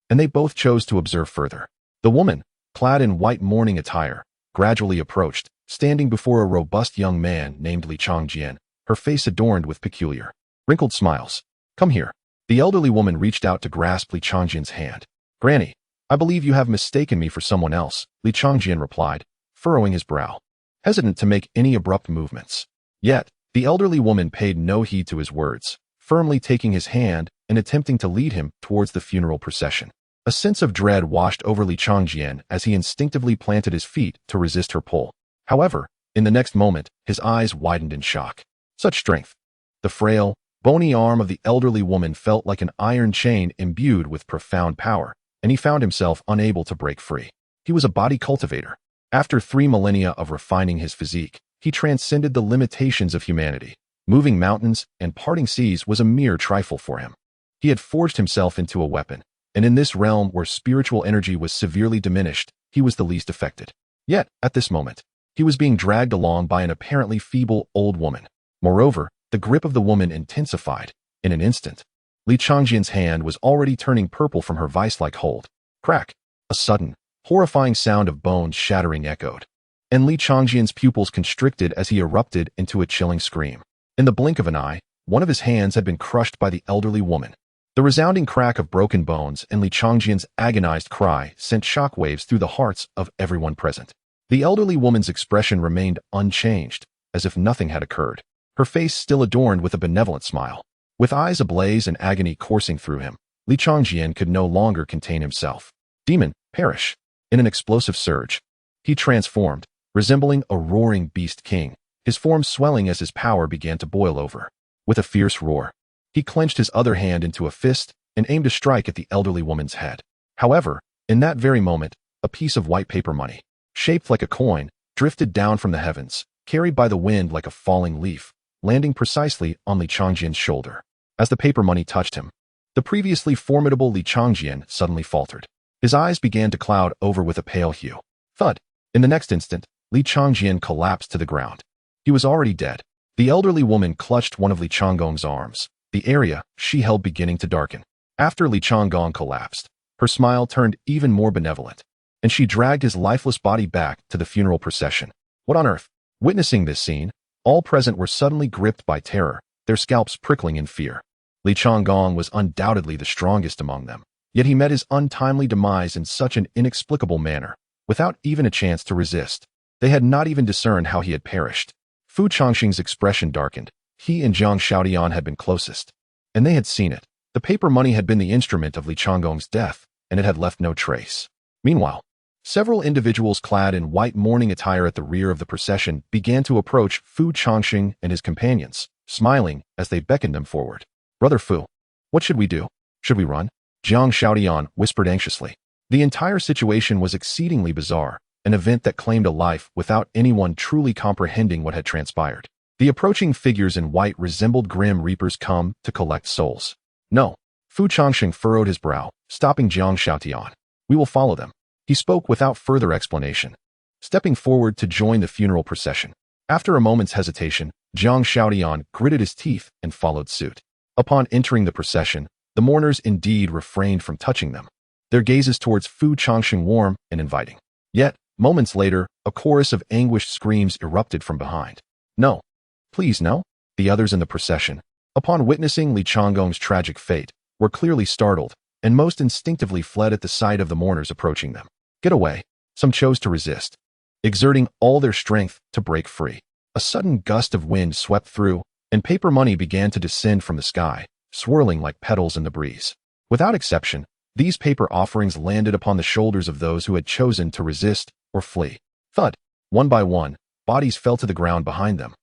and they both chose to observe further. The woman, clad in white mourning attire, gradually approached, standing before a robust young man named Li Changjian, her face adorned with peculiar, wrinkled smiles. "Come here." The elderly woman reached out to grasp Li Changjian's hand. "Granny, I believe you have mistaken me for someone else," Li Changjian replied, furrowing his brow, hesitant to make any abrupt movements. Yet, the elderly woman paid no heed to his words, firmly taking his hand and attempting to lead him towards the funeral procession. A sense of dread washed over Li Changjian as he instinctively planted his feet to resist her pull. However, in the next moment, his eyes widened in shock. Such strength! The frail, bony arm of the elderly woman felt like an iron chain imbued with profound power, and he found himself unable to break free. He was a body cultivator. After 3 millennia of refining his physique, he transcended the limitations of humanity. Moving mountains and parting seas was a mere trifle for him. He had forged himself into a weapon, and in this realm where spiritual energy was severely diminished, he was the least affected. Yet, at this moment, he was being dragged along by an apparently feeble old woman. Moreover, the grip of the woman intensified. In an instant, Li Changjian's hand was already turning purple from her vice-like hold. Crack! A sudden, horrifying sound of bones shattering echoed, and Li Changjian's pupils constricted as he erupted into a chilling scream. In the blink of an eye, one of his hands had been crushed by the elderly woman. The resounding crack of broken bones and Li Changjian's agonized cry sent shockwaves through the hearts of everyone present. The elderly woman's expression remained unchanged, as if nothing had occurred, her face still adorned with a benevolent smile. With eyes ablaze and agony coursing through him, Li Changjian could no longer contain himself. "Demon, perish!" In an explosive surge, he transformed, resembling a roaring beast king, his form swelling as his power began to boil over. With a fierce roar, he clenched his other hand into a fist and aimed to strike at the elderly woman's head. However, in that very moment, a piece of white paper money, shaped like a coin, drifted down from the heavens, carried by the wind like a falling leaf, landing precisely on Li Changjian's shoulder. As the paper money touched him, the previously formidable Li Changjian suddenly faltered. His eyes began to cloud over with a pale hue. Thud! In the next instant, Li Changjian collapsed to the ground. He was already dead. The elderly woman clutched one of Li Changgong's arms, the area she held beginning to darken. After Li Changgong collapsed, her smile turned even more benevolent, and she dragged his lifeless body back to the funeral procession. What on earth? Witnessing this scene, all present were suddenly gripped by terror, their scalps prickling in fear. Li Changgong was undoubtedly the strongest among them, yet he met his untimely demise in such an inexplicable manner, without even a chance to resist. They had not even discerned how he had perished. Fu Changsheng's expression darkened. He and Jiang Shaodian had been closest, and they had seen it. The paper money had been the instrument of Li Changgong's death, and it had left no trace. Meanwhile, several individuals clad in white mourning attire at the rear of the procession began to approach Fu Changsheng and his companions, smiling as they beckoned them forward. "Brother Fu, what should we do? Should we run?" Jiang Shaodian whispered anxiously. The entire situation was exceedingly bizarre, an event that claimed a life without anyone truly comprehending what had transpired. The approaching figures in white resembled grim reapers come to collect souls. "No." Fu Changsheng furrowed his brow, stopping Jiang Shaodian. "We will follow them." He spoke without further explanation, stepping forward to join the funeral procession. After a moment's hesitation, Jiang Shaodian gritted his teeth and followed suit. Upon entering the procession, the mourners indeed refrained from touching them, their gazes towards Fu Changsheng warm and inviting. Yet, moments later, a chorus of anguished screams erupted from behind. "No. Please, no." The others in the procession, upon witnessing Li Changgong's tragic fate, were clearly startled, and most instinctively fled at the sight of the mourners approaching them. "Get away." Some chose to resist, exerting all their strength to break free. A sudden gust of wind swept through, and paper money began to descend from the sky, swirling like petals in the breeze. Without exception, these paper offerings landed upon the shoulders of those who had chosen to resist or flee. Thud! One by one, bodies fell to the ground behind them,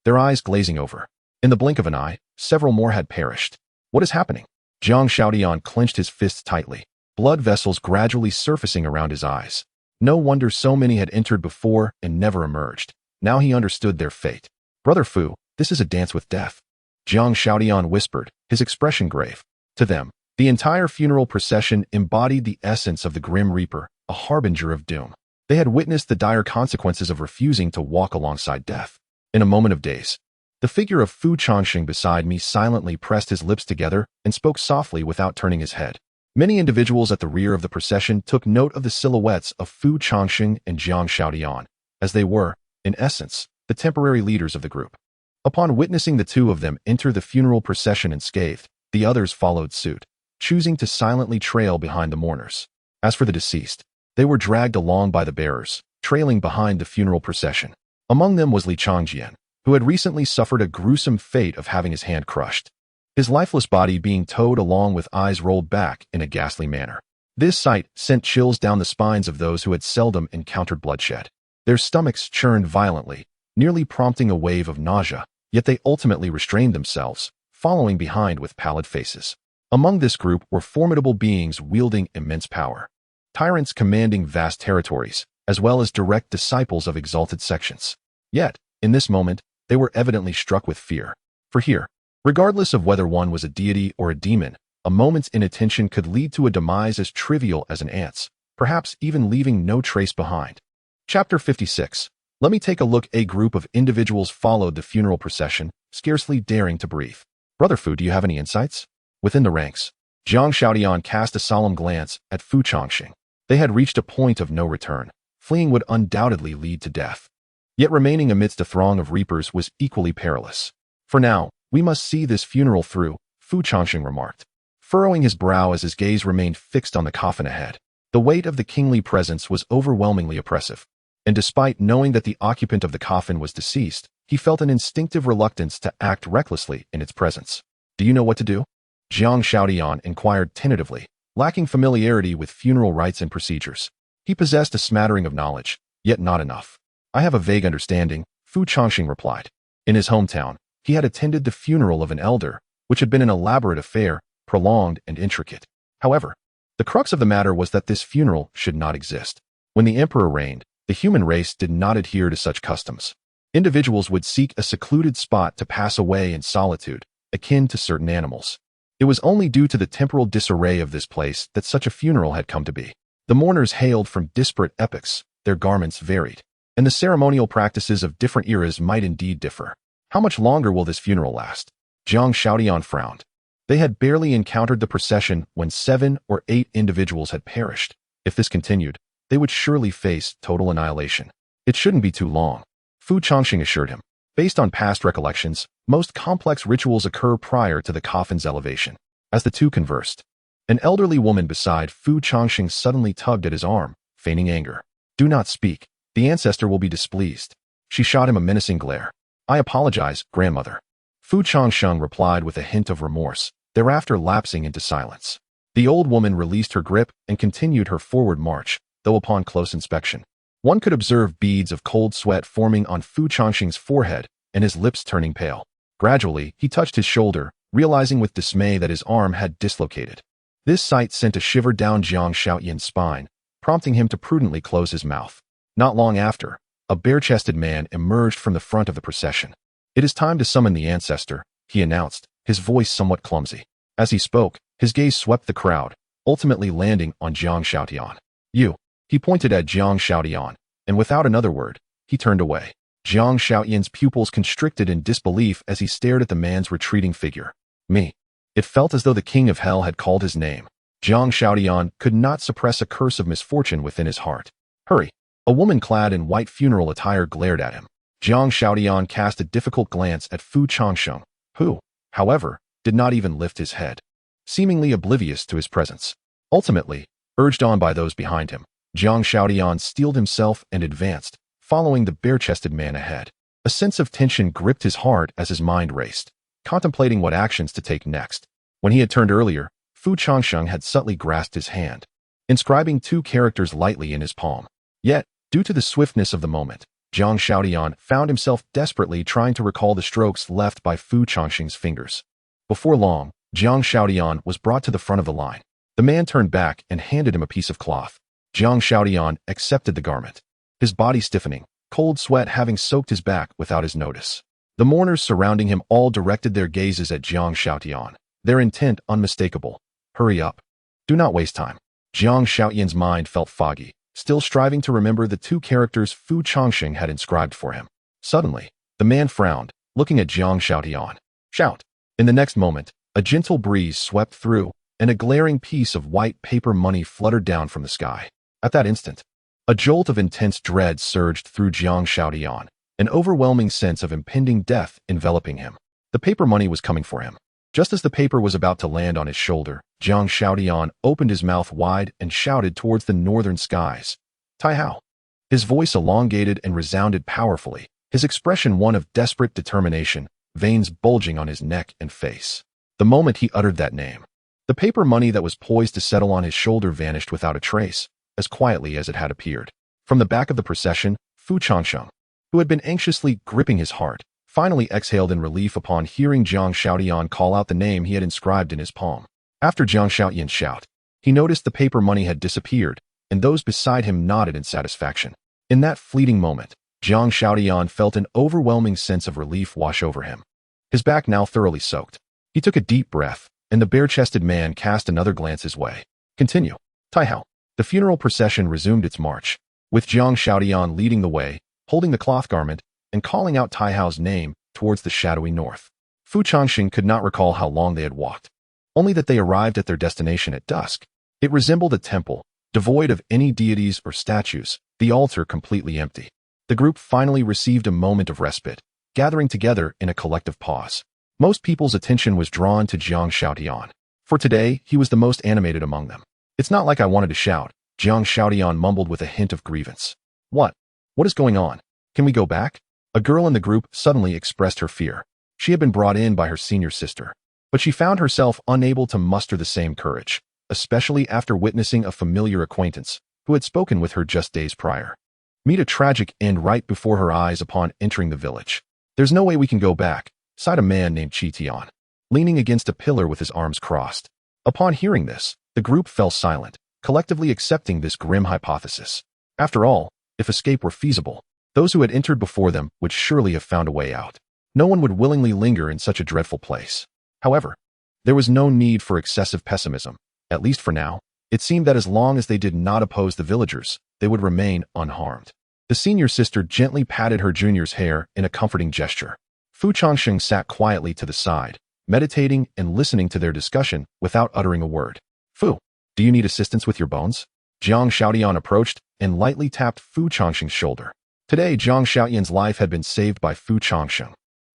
their eyes glazing over. In the blink of an eye, several more had perished. "What is happening?" Jiang Shaodian clenched his fists tightly, blood vessels gradually surfacing around his eyes. No wonder so many had entered before and never emerged. Now he understood their fate. "Brother Fu, this is a dance with death," Jiang Shaodian whispered, his expression grave. To them, the entire funeral procession embodied the essence of the Grim Reaper, a harbinger of doom. They had witnessed the dire consequences of refusing to walk alongside death. In a moment of daze, the figure of Fu Changsheng beside me silently pressed his lips together and spoke softly without turning his head. Many individuals at the rear of the procession took note of the silhouettes of Fu Changsheng and Jiang Shaodian, as they were, in essence, the temporary leaders of the group. Upon witnessing the two of them enter the funeral procession unscathed, the others followed suit, choosing to silently trail behind the mourners. As for the deceased, they were dragged along by the bearers, trailing behind the funeral procession. Among them was Li Changjian, who had recently suffered a gruesome fate of having his hand crushed, his lifeless body being towed along with eyes rolled back in a ghastly manner. This sight sent chills down the spines of those who had seldom encountered bloodshed. Their stomachs churned violently, nearly prompting a wave of nausea, yet they ultimately restrained themselves, following behind with pallid faces. Among this group were formidable beings wielding immense power, tyrants commanding vast territories, as well as direct disciples of exalted sections. Yet, in this moment, they were evidently struck with fear. For here, regardless of whether one was a deity or a demon, a moment's inattention could lead to a demise as trivial as an ant's, perhaps even leaving no trace behind. Chapter 56. Let me take a look. A group of individuals followed the funeral procession, scarcely daring to breathe. "Brother Fu, do you have any insights?" Within the ranks, Jiang Shaodian cast a solemn glance at Fu Changsheng. They had reached a point of no return. Fleeing would undoubtedly lead to death. Yet remaining amidst a throng of reapers was equally perilous. "For now, we must see this funeral through," Fu Changsheng remarked, furrowing his brow as his gaze remained fixed on the coffin ahead. The weight of the kingly presence was overwhelmingly oppressive, and despite knowing that the occupant of the coffin was deceased, he felt an instinctive reluctance to act recklessly in its presence. "Do you know what to do?" Jiang Shaodian inquired tentatively, lacking familiarity with funeral rites and procedures. He possessed a smattering of knowledge, yet not enough. "I have a vague understanding," Fu Changsheng replied. In his hometown, he had attended the funeral of an elder, which had been an elaborate affair, prolonged and intricate. However, the crux of the matter was that this funeral should not exist. When the emperor reigned, the human race did not adhere to such customs. Individuals would seek a secluded spot to pass away in solitude, akin to certain animals. It was only due to the temporal disarray of this place that such a funeral had come to be. The mourners hailed from disparate epochs, their garments varied, and the ceremonial practices of different eras might indeed differ. "How much longer will this funeral last?" Jiang Shaodian frowned. They had barely encountered the procession when 7 or 8 individuals had perished. If this continued, they would surely face total annihilation. "It shouldn't be too long," Fu Changsheng assured him. Based on past recollections, most complex rituals occur prior to the coffin's elevation. As the two conversed, an elderly woman beside Fu Changsheng suddenly tugged at his arm, feigning anger. "Do not speak. The ancestor will be displeased." She shot him a menacing glare. "I apologize, grandmother," Fu Changsheng replied with a hint of remorse, thereafter lapsing into silence. The old woman released her grip and continued her forward march, though upon close inspection, one could observe beads of cold sweat forming on Fu Changsheng's forehead and his lips turning pale. Gradually, he touched his shoulder, realizing with dismay that his arm had dislocated. This sight sent a shiver down Jiang Shaoyan's spine, prompting him to prudently close his mouth. Not long after, a bare-chested man emerged from the front of the procession. "It is time to summon the ancestor," he announced, his voice somewhat clumsy. As he spoke, his gaze swept the crowd, ultimately landing on Jiang Shaotian. "You." He pointed at Jiang Shaotian, and without another word, he turned away. Jiang Shaotian's pupils constricted in disbelief as he stared at the man's retreating figure. "Me." It felt as though the king of hell had called his name. Jiang Shaotian could not suppress a curse of misfortune within his heart. "Hurry." A woman clad in white funeral attire glared at him. Jiang Shaotian cast a difficult glance at Fu Changsheng, who, however, did not even lift his head, seemingly oblivious to his presence. Ultimately, urged on by those behind him, Jiang Shaotian steeled himself and advanced, following the bare-chested man ahead. A sense of tension gripped his heart as his mind raced, contemplating what actions to take next. When he had turned earlier, Fu Changsheng had subtly grasped his hand, inscribing 2 characters lightly in his palm. Yet, due to the swiftness of the moment, Jiang Shaotian found himself desperately trying to recall the strokes left by Fu Changsheng's fingers. Before long, Jiang Shaotian was brought to the front of the line. The man turned back and handed him a piece of cloth. Jiang Shaotian accepted the garment, his body stiffening, cold sweat having soaked his back without his notice. The mourners surrounding him all directed their gazes at Jiang Shaotian, their intent unmistakable. "Hurry up. Do not waste time." Jiang Shaotian's mind felt foggy, still striving to remember the 2 characters Fu Changsheng had inscribed for him. Suddenly, the man frowned, looking at Jiang Shaotian. "Shout." In the next moment, a gentle breeze swept through, and a glaring piece of white paper money fluttered down from the sky. At that instant, a jolt of intense dread surged through Jiang Shaotian, an overwhelming sense of impending death enveloping him. The paper money was coming for him. Just as the paper was about to land on his shoulder, Jiang Shaotian opened his mouth wide and shouted towards the northern skies. "Tai Hao." His voice elongated and resounded powerfully, his expression one of desperate determination, veins bulging on his neck and face. The moment he uttered that name, the paper money that was poised to settle on his shoulder vanished without a trace, as quietly as it had appeared. From the back of the procession, Fu Changsheng, who had been anxiously gripping his heart, finally exhaled in relief upon hearing Jiang Shaotian call out the name he had inscribed in his palm. After Jiang Shaotian's shout, he noticed the paper money had disappeared, and those beside him nodded in satisfaction. In that fleeting moment, Jiang Shaotian felt an overwhelming sense of relief wash over him. His back now thoroughly soaked. He took a deep breath, and the bare-chested man cast another glance his way. "Continue." "Tai Hao." The funeral procession resumed its march, with Jiang Shaotian leading the way, holding the cloth garment, and calling out Tai Hao's name towards the shadowy north. Fu Changsheng could not recall how long they had walked, only that they arrived at their destination at dusk. It resembled a temple, devoid of any deities or statues, the altar completely empty. The group finally received a moment of respite, gathering together in a collective pause. Most people's attention was drawn to Jiang Shaotian. For today, he was the most animated among them. "It's not like I wanted to shout," Jiang Shaotian mumbled with a hint of grievance. What is going on? Can we go back?" A girl in the group suddenly expressed her fear. She had been brought in by her senior sister, but she found herself unable to muster the same courage, especially after witnessing a familiar acquaintance who had spoken with her just days prior meet a tragic end right before her eyes upon entering the village. "There's no way we can go back," sighed a man named Chi Tian, leaning against a pillar with his arms crossed. Upon hearing this, the group fell silent, collectively accepting this grim hypothesis. After all, if escape were feasible, those who had entered before them would surely have found a way out. No one would willingly linger in such a dreadful place. However, there was no need for excessive pessimism, at least for now. It seemed that as long as they did not oppose the villagers, they would remain unharmed. The senior sister gently patted her junior's hair in a comforting gesture. Fu Changsheng sat quietly to the side, meditating and listening to their discussion without uttering a word. "Fu, do you need assistance with your bones?" Jiang Shaotian approached and lightly tapped Fu Changsheng's shoulder. Today, Jiang Shaotian's life had been saved by Fu Changsheng,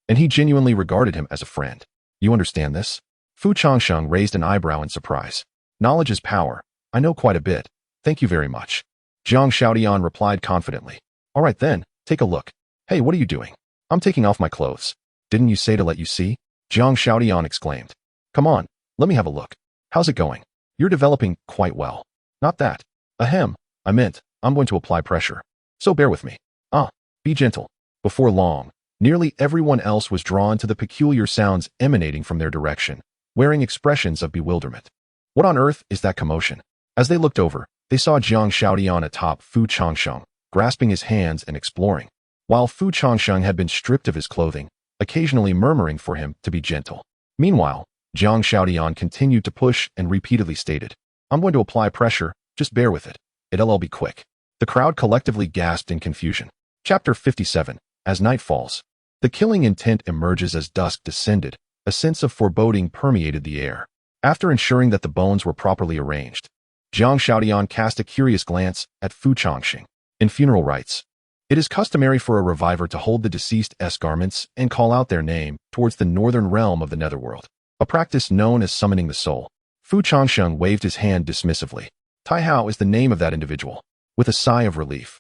and he genuinely regarded him as a friend. "You understand this?" Fu Changsheng raised an eyebrow in surprise. "Knowledge is power. I know quite a bit. Thank you very much." Jiang Shaotian replied confidently. "All right then, take a look." "Hey, what are you doing?" "I'm taking off my clothes." "Didn't you say to let you see?" Jiang Shaotian exclaimed. "Come on, let me have a look. How's it going?" "You're developing quite well." "Not that. Ahem, I meant, I'm going to apply pressure. So bear with me." "Ah, be gentle." Before long, Nearly everyone else was drawn to the peculiar sounds emanating from their direction, wearing expressions of bewilderment. What on earth is that commotion? As they looked over, they saw Jiang Xiaodian atop Fu Changsheng, grasping his hands and exploring, while Fu Changsheng had been stripped of his clothing, occasionally murmuring for him to be gentle. Meanwhile, Jiang Xiaodian continued to push and repeatedly stated, "I'm going to apply pressure, just bear with it. It'll all be quick." The crowd collectively gasped in confusion. Chapter 57. As night falls. The killing intent emerges as dusk descended. A sense of foreboding permeated the air. After ensuring that the bones were properly arranged, Jiang Xiaodian cast a curious glance at Fu Changsheng. In funeral rites, it is customary for a reviver to hold the deceased's garments and call out their name towards the northern realm of the netherworld, a practice known as summoning the soul. Fu Changsheng waved his hand dismissively. Tai Hao is the name of that individual. With a sigh of relief,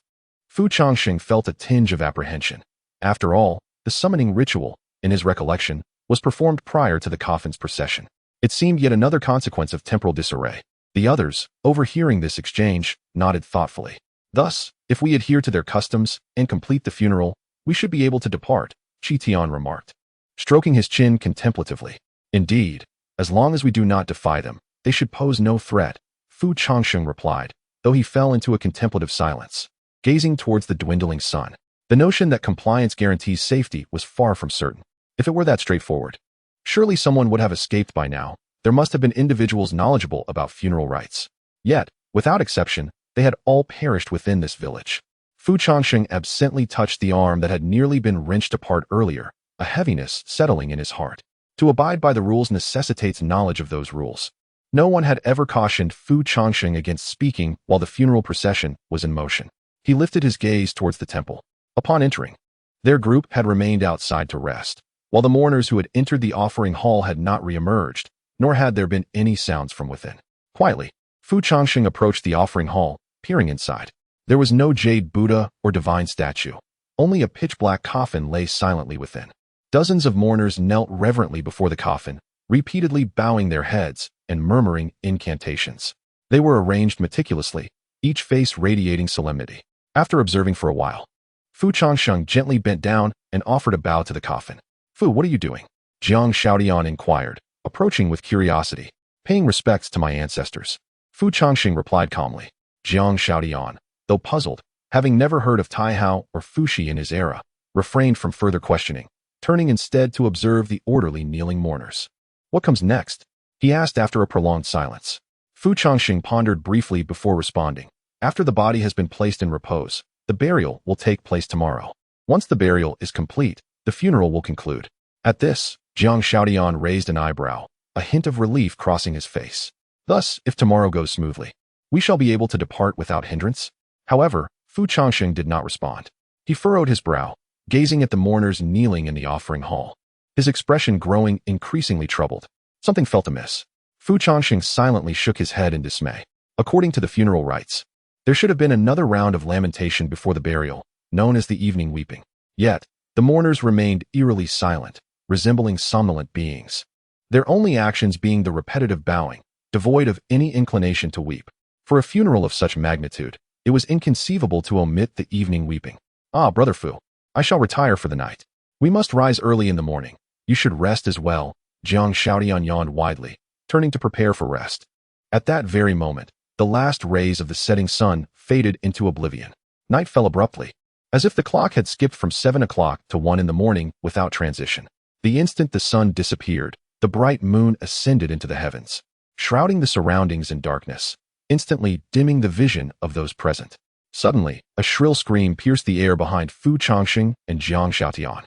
Fu Changsheng felt a tinge of apprehension. After all, the summoning ritual, in his recollection, was performed prior to the coffin's procession. It seemed yet another consequence of temporal disarray. The others, overhearing this exchange, nodded thoughtfully. Thus, if we adhere to their customs and complete the funeral, we should be able to depart, Qi Tian remarked, stroking his chin contemplatively. Indeed, as long as we do not defy them, they should pose no threat, Fu Changsheng replied, though he fell into a contemplative silence, gazing towards the dwindling sun. The notion that compliance guarantees safety was far from certain. If it were that straightforward, surely someone would have escaped by now. There must have been individuals knowledgeable about funeral rites. Yet, without exception, they had all perished within this village. Fu Changsheng absently touched the arm that had nearly been wrenched apart earlier, a heaviness settling in his heart. To abide by the rules necessitates knowledge of those rules. No one had ever cautioned Fu Changsheng against speaking while the funeral procession was in motion. He lifted his gaze towards the temple. Upon entering, their group had remained outside to rest, while the mourners who had entered the offering hall had not re-emerged, nor had there been any sounds from within. Quietly, Fu Changsheng approached the offering hall, peering inside. There was no jade Buddha or divine statue. Only a pitch-black coffin lay silently within. Dozens of mourners knelt reverently before the coffin, repeatedly bowing their heads and murmuring incantations. They were arranged meticulously, each face radiating solemnity. After observing for a while, Fu Changsheng gently bent down and offered a bow to the coffin. "Fu, what are you doing?" Jiang Xiaodian inquired, approaching with curiosity. "Paying respects to my ancestors," Fu Changsheng replied calmly. Jiang Xiaodian, though puzzled, having never heard of Tai Hao or Fuxi in his era, refrained from further questioning, turning instead to observe the orderly kneeling mourners. "What comes next?" he asked after a prolonged silence. Fu Changsheng pondered briefly before responding. "After the body has been placed in repose, the burial will take place tomorrow. Once the burial is complete, the funeral will conclude." At this, Jiang Xiaodian raised an eyebrow, a hint of relief crossing his face. "Thus, if tomorrow goes smoothly, we shall be able to depart without hindrance?" However, Fu Changsheng did not respond. He furrowed his brow, gazing at the mourners kneeling in the offering hall, his expression growing increasingly troubled. Something felt amiss. Fu Changsheng silently shook his head in dismay. According to the funeral rites, there should have been another round of lamentation before the burial, known as the evening weeping. Yet, the mourners remained eerily silent, resembling somnolent beings, their only actions being the repetitive bowing, devoid of any inclination to weep. For a funeral of such magnitude, it was inconceivable to omit the evening weeping. "Ah, Brother Fu, I shall retire for the night. We must rise early in the morning. You should rest as well." Jiang Xiaodian yawned widely, turning to prepare for rest. At that very moment, the last rays of the setting sun faded into oblivion. Night fell abruptly, as if the clock had skipped from 7 o'clock to 1 in the morning without transition. The instant the sun disappeared, the bright moon ascended into the heavens, shrouding the surroundings in darkness, instantly dimming the vision of those present. Suddenly, a shrill scream pierced the air behind Fu Changsheng and Jiang Xiaodian.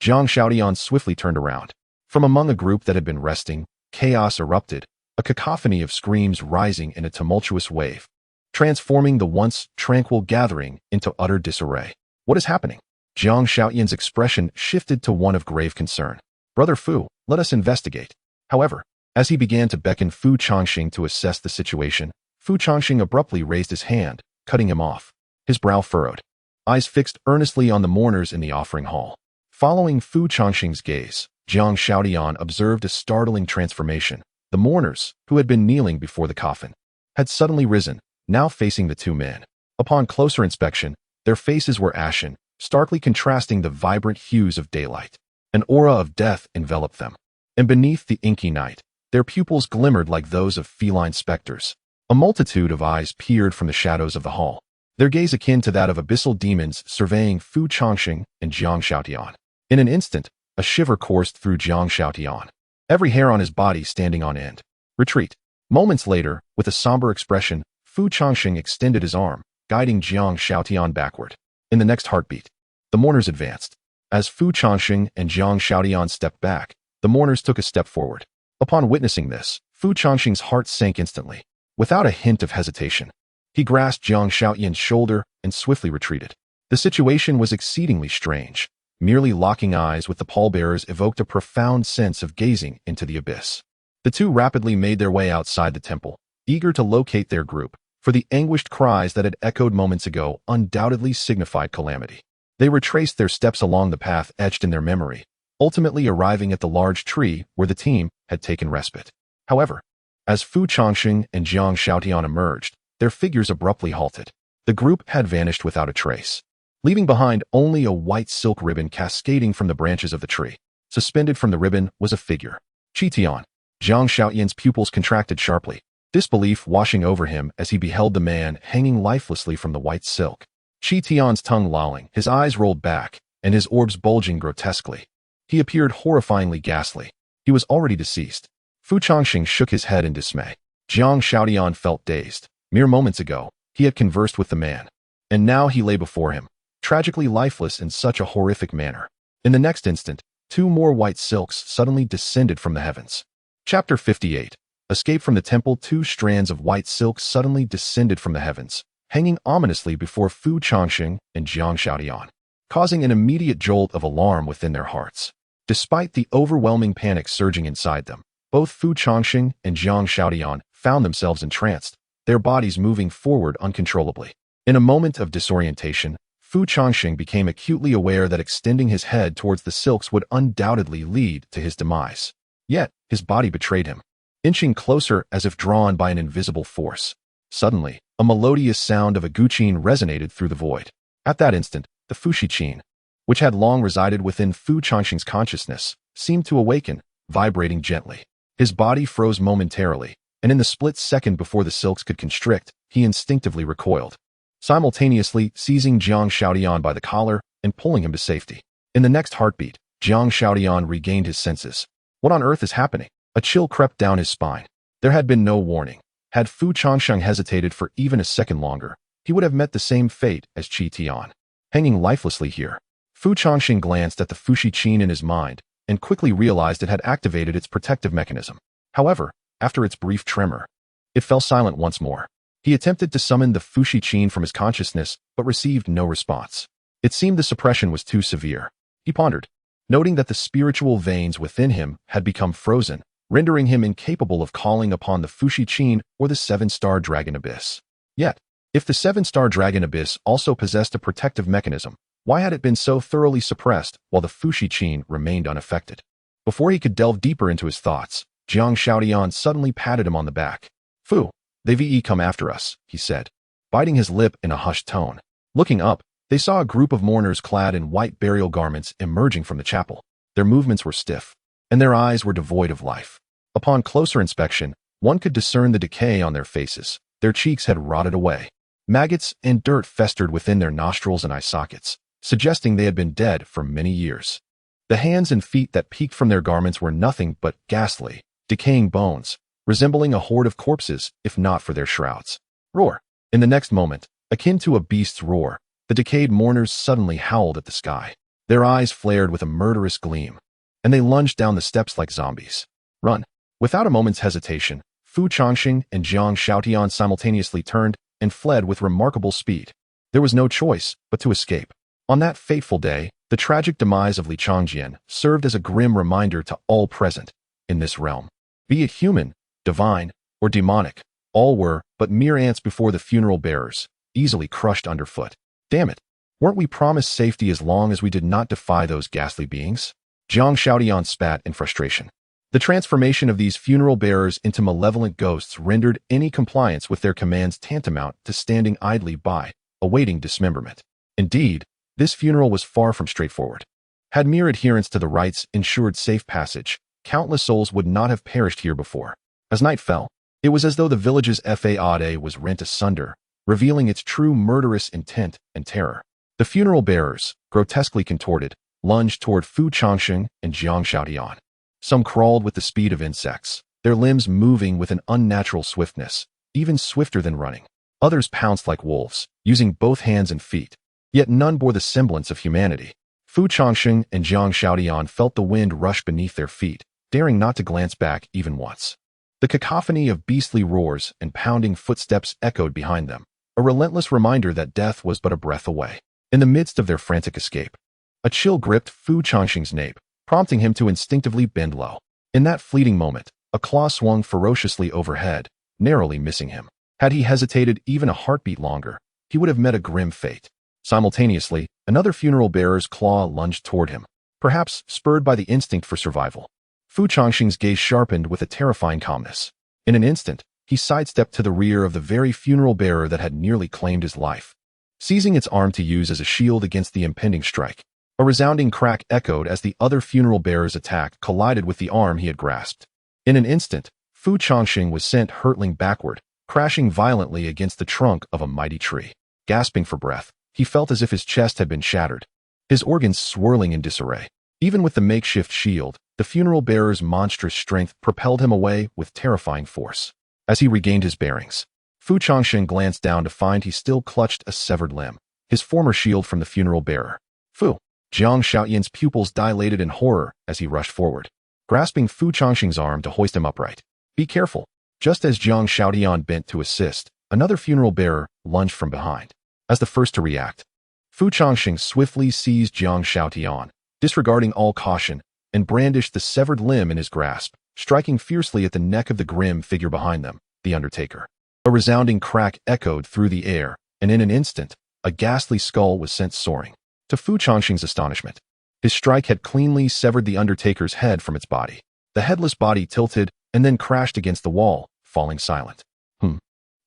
Jiang Xiaodian swiftly turned around. From among a group that had been resting, chaos erupted, a cacophony of screams rising in a tumultuous wave, transforming the once tranquil gathering into utter disarray. "What is happening?" Jiang Xiaodian's expression shifted to one of grave concern. "Brother Fu, let us investigate." However, as he began to beckon Fu Changsheng to assess the situation, Fu Changsheng abruptly raised his hand, cutting him off. His brow furrowed, eyes fixed earnestly on the mourners in the offering hall. Following Fu Changsheng's gaze, Jiang Xiaodian observed a startling transformation. The mourners, who had been kneeling before the coffin, had suddenly risen, now facing the two men. Upon closer inspection, their faces were ashen, starkly contrasting the vibrant hues of daylight. An aura of death enveloped them, and beneath the inky night, their pupils glimmered like those of feline specters. A multitude of eyes peered from the shadows of the hall, their gaze akin to that of abyssal demons surveying Fu Changsheng and Jiang Xiaotian. In an instant, a shiver coursed through Jiang Xiaotian, every hair on his body standing on end. Retreat. Moments later, with a somber expression, Fu Changsheng extended his arm, guiding Jiang Xiaotian backward. In the next heartbeat, the mourners advanced. As Fu Changsheng and Jiang Xiaotian stepped back, the mourners took a step forward. Upon witnessing this, Fu Changsheng's heart sank instantly. Without a hint of hesitation, he grasped Jiang Xiaotian's shoulder and swiftly retreated. The situation was exceedingly strange. Merely locking eyes with the pallbearers evoked a profound sense of gazing into the abyss. The two rapidly made their way outside the temple, eager to locate their group, for the anguished cries that had echoed moments ago undoubtedly signified calamity. They retraced their steps along the path etched in their memory, ultimately arriving at the large tree where the team had taken respite. However, as Fu Changsheng and Jiang Xiaotian emerged, their figures abruptly halted. The group had vanished without a trace, leaving behind only a white silk ribbon cascading from the branches of the tree. Suspended from the ribbon was a figure. Qitian. Jiang Xiaotian's pupils contracted sharply, disbelief washing over him as he beheld the man hanging lifelessly from the white silk. Qitian's tongue lolling, his eyes rolled back, and his orbs bulging grotesquely. He appeared horrifyingly ghastly. He was already deceased. Fu Changsheng shook his head in dismay. Jiang Xiaotian felt dazed. Mere moments ago, he had conversed with the man, and now he lay before him, tragically lifeless in such a horrific manner. In the next instant, two more white silks suddenly descended from the heavens. Chapter 58. Escape from the temple. Two strands of white silk suddenly descended from the heavens, hanging ominously before Fu Changsheng and Jiang Xiaotian, causing an immediate jolt of alarm within their hearts. Despite the overwhelming panic surging inside them, both Fu Changsheng and Jiang Xiaotian found themselves entranced, their bodies moving forward uncontrollably. In a moment of disorientation, Fu Changsheng became acutely aware that extending his head towards the silks would undoubtedly lead to his demise. Yet, his body betrayed him, inching closer as if drawn by an invisible force. Suddenly, a melodious sound of a guqin resonated through the void. At that instant, the fuxiqin, which had long resided within Fu Changsheng's consciousness, seemed to awaken, vibrating gently. His body froze momentarily, and in the split second before the silks could constrict, he instinctively recoiled, simultaneously seizing Jiang Xiaotian by the collar and pulling him to safety. In the next heartbeat, Jiang Xiaotian regained his senses. What on earth is happening? A chill crept down his spine. There had been no warning. Had Fu Changsheng hesitated for even a second longer, he would have met the same fate as Qitian, hanging lifelessly here. Fu Changsheng glanced at the fuxiqin in his mind and quickly realized it had activated its protective mechanism. However, after its brief tremor, it fell silent once more. He attempted to summon the fuxiqin from his consciousness, but received no response. It seemed the suppression was too severe. He pondered, noting that the spiritual veins within him had become frozen, rendering him incapable of calling upon the fuxiqin or the seven-star dragon abyss. Yet, if the seven-star dragon abyss also possessed a protective mechanism, why had it been so thoroughly suppressed while the fuxiqin remained unaffected? Before he could delve deeper into his thoughts, Jiang Xiaotian suddenly patted him on the back. "Fu, they've come after us," he said, biting his lip in a hushed tone. Looking up, they saw a group of mourners clad in white burial garments emerging from the chapel. Their movements were stiff, and their eyes were devoid of life. Upon closer inspection, one could discern the decay on their faces. Their cheeks had rotted away. Maggots and dirt festered within their nostrils and eye sockets, suggesting they had been dead for many years. The hands and feet that peeked from their garments were nothing but ghastly, decaying bones, resembling a horde of corpses if not for their shrouds. Roar! In the next moment, akin to a beast's roar, the decayed mourners suddenly howled at the sky. Their eyes flared with a murderous gleam, and they lunged down the steps like zombies. Run! Without a moment's hesitation, Fu Changsheng and Jiang Xiaotian simultaneously turned and fled with remarkable speed. There was no choice but to escape. On that fateful day, the tragic demise of Li Changjian served as a grim reminder to all present in this realm. Be it human, divine, or demonic, all were but mere ants before the funeral bearers, easily crushed underfoot. Damn it! Weren't we promised safety as long as we did not defy those ghastly beings? Jiang Xiaotian spat in frustration. The transformation of these funeral bearers into malevolent ghosts rendered any compliance with their commands tantamount to standing idly by, awaiting dismemberment. Indeed, This funeral was far from straightforward. Had mere adherence to the rites ensured safe passage, countless souls would not have perished here before. As night fell, it was as though the village's faade was rent asunder, revealing its true murderous intent and terror. The funeral bearers, grotesquely contorted, lunged toward Fu Changsheng and Jiang Xiaotian. Some crawled with the speed of insects, their limbs moving with an unnatural swiftness, even swifter than running. Others pounced like wolves, using both hands and feet. Yet none bore the semblance of humanity. Fu Changsheng and Jiang Xiaotian felt the wind rush beneath their feet, daring not to glance back even once. The cacophony of beastly roars and pounding footsteps echoed behind them, a relentless reminder that death was but a breath away. In the midst of their frantic escape, a chill gripped Fu Changsheng's nape, prompting him to instinctively bend low. In that fleeting moment, a claw swung ferociously overhead, narrowly missing him. Had he hesitated even a heartbeat longer, he would have met a grim fate. Simultaneously, another funeral bearer's claw lunged toward him, perhaps spurred by the instinct for survival. Fu Changsheng's gaze sharpened with a terrifying calmness. In an instant, he sidestepped to the rear of the very funeral bearer that had nearly claimed his life, seizing its arm to use as a shield against the impending strike. A resounding crack echoed as the other funeral bearer's attack collided with the arm he had grasped. In an instant, Fu Changsheng was sent hurtling backward, crashing violently against the trunk of a mighty tree. Gasping for breath, he felt as if his chest had been shattered, his organs swirling in disarray. Even with the makeshift shield, the funeral bearer's monstrous strength propelled him away with terrifying force. As he regained his bearings, Fu Changsheng glanced down to find he still clutched a severed limb, his former shield from the funeral bearer. Fu! Jiang Xiaotian's pupils dilated in horror as he rushed forward, grasping Fu Changsheng's arm to hoist him upright. Be careful! Just as Jiang Xiaotian bent to assist, another funeral bearer lunged from behind. As the first to react, Fu Changsheng swiftly seized Jiang Xiaotian, disregarding all caution, and brandished the severed limb in his grasp, striking fiercely at the neck of the grim figure behind them, the Undertaker. A resounding crack echoed through the air, and in an instant, a ghastly skull was sent soaring. To Fu Changsheng's astonishment, his strike had cleanly severed the Undertaker's head from its body. The headless body tilted and then crashed against the wall, falling silent.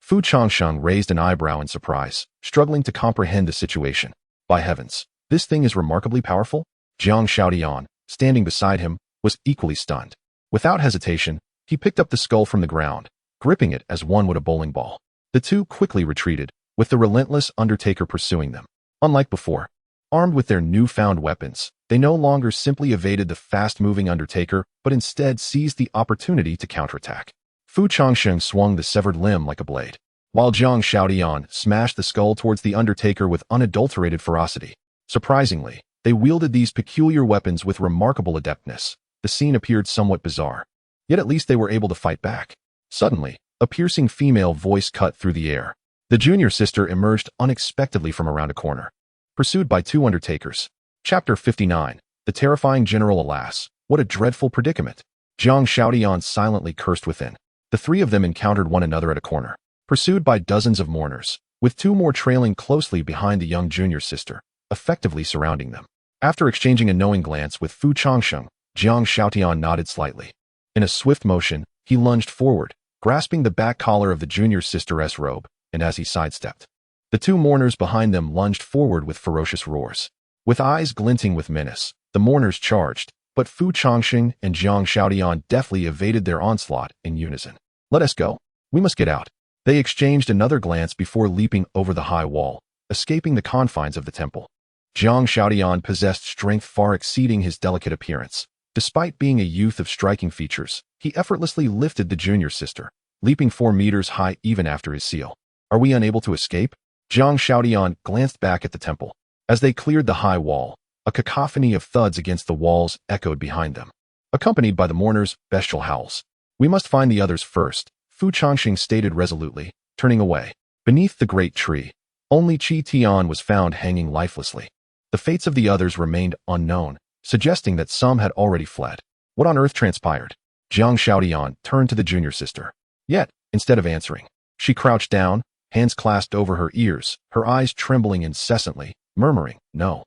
Fu Changsheng raised an eyebrow in surprise, struggling to comprehend the situation. By heavens, this thing is remarkably powerful? Jiang Xiaotian, standing beside him, was equally stunned. Without hesitation, he picked up the skull from the ground, gripping it as one would a bowling ball. The two quickly retreated, with the relentless Undertaker pursuing them. Unlike before, armed with their newfound weapons, they no longer simply evaded the fast-moving Undertaker, but instead seized the opportunity to counterattack. Fu Changsheng swung the severed limb like a blade, while Jiang Xiaotian smashed the skull towards the Undertaker with unadulterated ferocity. Surprisingly, they wielded these peculiar weapons with remarkable adeptness. The scene appeared somewhat bizarre, yet at least they were able to fight back. Suddenly, a piercing female voice cut through the air. The junior sister emerged unexpectedly from around a corner, pursued by two Undertakers. Chapter 59. The terrifying general. Alas, what a dreadful predicament! Jiang Xiaotian silently cursed within. The three of them encountered one another at a corner, pursued by dozens of mourners, with two more trailing closely behind the young junior sister, effectively surrounding them. After exchanging a knowing glance with Fu Changsheng, Jiang Xiaotian nodded slightly. In a swift motion, he lunged forward, grasping the back collar of the junior sister's robe, and as he sidestepped, the two mourners behind them lunged forward with ferocious roars. With eyes glinting with menace, the mourners charged, but Fu Changsheng and Jiang Xiaotian deftly evaded their onslaught in unison. Let us go. We must get out. They exchanged another glance before leaping over the high wall, escaping the confines of the temple. Jiang Xiaotian possessed strength far exceeding his delicate appearance. Despite being a youth of striking features, he effortlessly lifted the junior sister, leaping 4 meters high even after his seal. Are we unable to escape? Jiang Xiaotian glanced back at the temple. As they cleared the high wall, a cacophony of thuds against the walls echoed behind them, accompanied by the mourners' bestial howls. We must find the others first, Fu Changsheng stated resolutely, turning away. Beneath the great tree, only Qi Tian was found hanging lifelessly. The fates of the others remained unknown, suggesting that some had already fled. What on earth transpired? Jiang Xiaotian turned to the junior sister. Yet, instead of answering, she crouched down, hands clasped over her ears, her eyes trembling incessantly, murmuring, "No.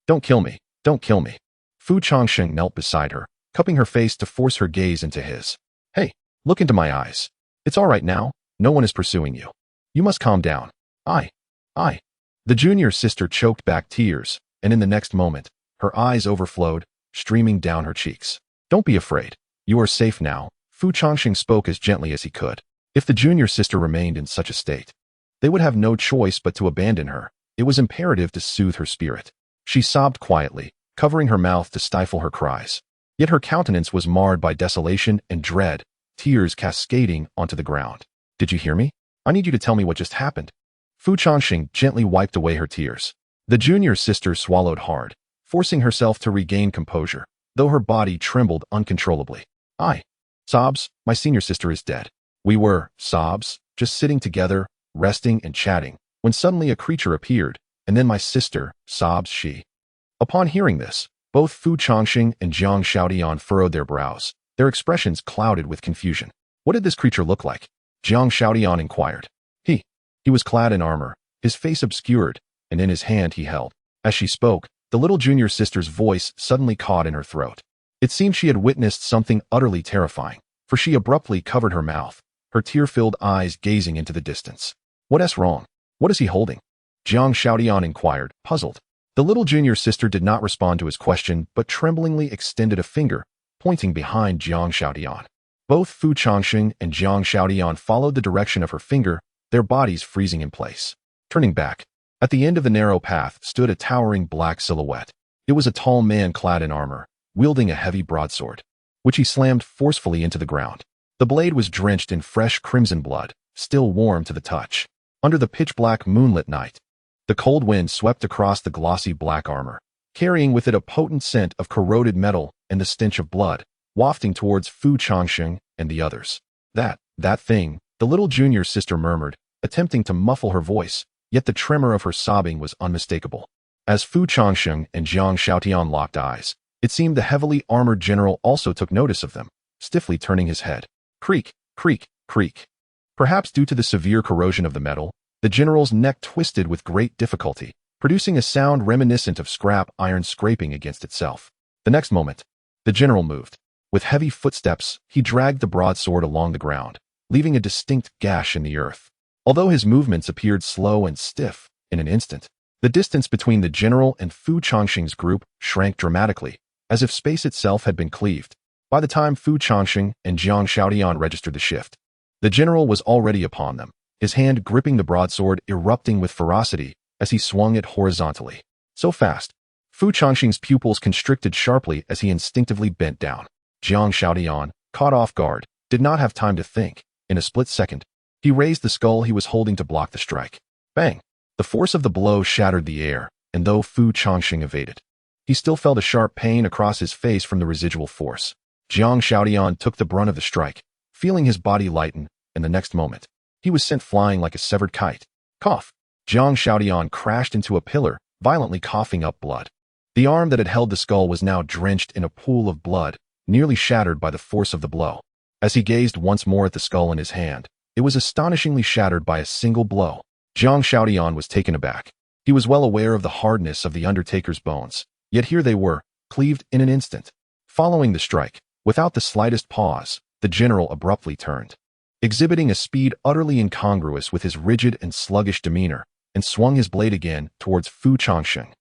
Don't kill me. Don't kill me." Fu Changsheng knelt beside her, cupping her face to force her gaze into his. Hey, look into my eyes. It's all right now. No one is pursuing you. You must calm down. I. The junior sister choked back tears, and in the next moment, her eyes overflowed, streaming down her cheeks. Don't be afraid. You are safe now, Fu Changsheng spoke as gently as he could. If the junior sister remained in such a state, they would have no choice but to abandon her. It was imperative to soothe her spirit. She sobbed quietly, covering her mouth to stifle her cries. Yet her countenance was marred by desolation and dread, tears cascading onto the ground. Did you hear me? I need you to tell me what just happened. Fu Changsheng gently wiped away her tears. The junior sister swallowed hard, forcing herself to regain composure, though her body trembled uncontrollably. Sobs, my senior sister is dead. We were, sobs, just sitting together, resting and chatting, when suddenly a creature appeared, and then my sister, sobs she. Upon hearing this, both Fu Changsheng and Jiang Xiaodian furrowed their brows, their expressions clouded with confusion. What did this creature look like? Jiang Xiaodian inquired. He was clad in armor, his face obscured, and in his hand he held. As she spoke, the little junior sister's voice suddenly caught in her throat. It seemed she had witnessed something utterly terrifying, for she abruptly covered her mouth, her tear-filled eyes gazing into the distance. What's wrong? What is he holding? Jiang Xiaodian inquired, puzzled. The little junior sister did not respond to his question, but tremblingly extended a finger, pointing behind Jiang Xiaodian. Both Fu Changsheng and Jiang Xiaodian followed the direction of her finger, their bodies freezing in place. Turning back, at the end of the narrow path stood a towering black silhouette. It was a tall man clad in armor, wielding a heavy broadsword, which he slammed forcefully into the ground. The blade was drenched in fresh crimson blood, still warm to the touch. Under the pitch-black moonlit night, the cold wind swept across the glossy black armor, carrying with it a potent scent of corroded metal and the stench of blood, wafting towards Fu Changsheng and the others. That thing, the little junior sister murmured, attempting to muffle her voice, yet the tremor of her sobbing was unmistakable. As Fu Changsheng and Jiang Xiaotian locked eyes, it seemed the heavily armored general also took notice of them, stiffly turning his head. Creak, creak, creak. Perhaps due to the severe corrosion of the metal, the general's neck twisted with great difficulty, producing a sound reminiscent of scrap iron scraping against itself. The next moment, the general moved. With heavy footsteps, he dragged the broadsword along the ground, leaving a distinct gash in the earth. Although his movements appeared slow and stiff, in an instant, the distance between the general and Fu Changsheng's group shrank dramatically, as if space itself had been cleaved. By the time Fu Changsheng and Jiang Xiaodian registered the shift, the general was already upon them, his hand gripping the broadsword erupting with ferocity as he swung it horizontally. So fast, Fu Changsheng's pupils constricted sharply as he instinctively bent down. Jiang Xiaodian, caught off guard, did not have time to think. In a split second, he raised the skull he was holding to block the strike. Bang! The force of the blow shattered the air, and though Fu Changsheng evaded, he still felt a sharp pain across his face from the residual force. Jiang Xiaodian took the brunt of the strike, feeling his body lighten, and the next moment, he was sent flying like a severed kite. Cough! Jiang Xiaodian crashed into a pillar, violently coughing up blood. The arm that had held the skull was now drenched in a pool of blood, nearly shattered by the force of the blow. As he gazed once more at the skull in his hand, it was astonishingly shattered by a single blow. Jiang Xiaodian was taken aback. He was well aware of the hardness of the Undertaker's bones, yet here they were, cleaved in an instant. Following the strike, without the slightest pause, the general abruptly turned, exhibiting a speed utterly incongruous with his rigid and sluggish demeanor, and swung his blade again towards Fu Changsheng.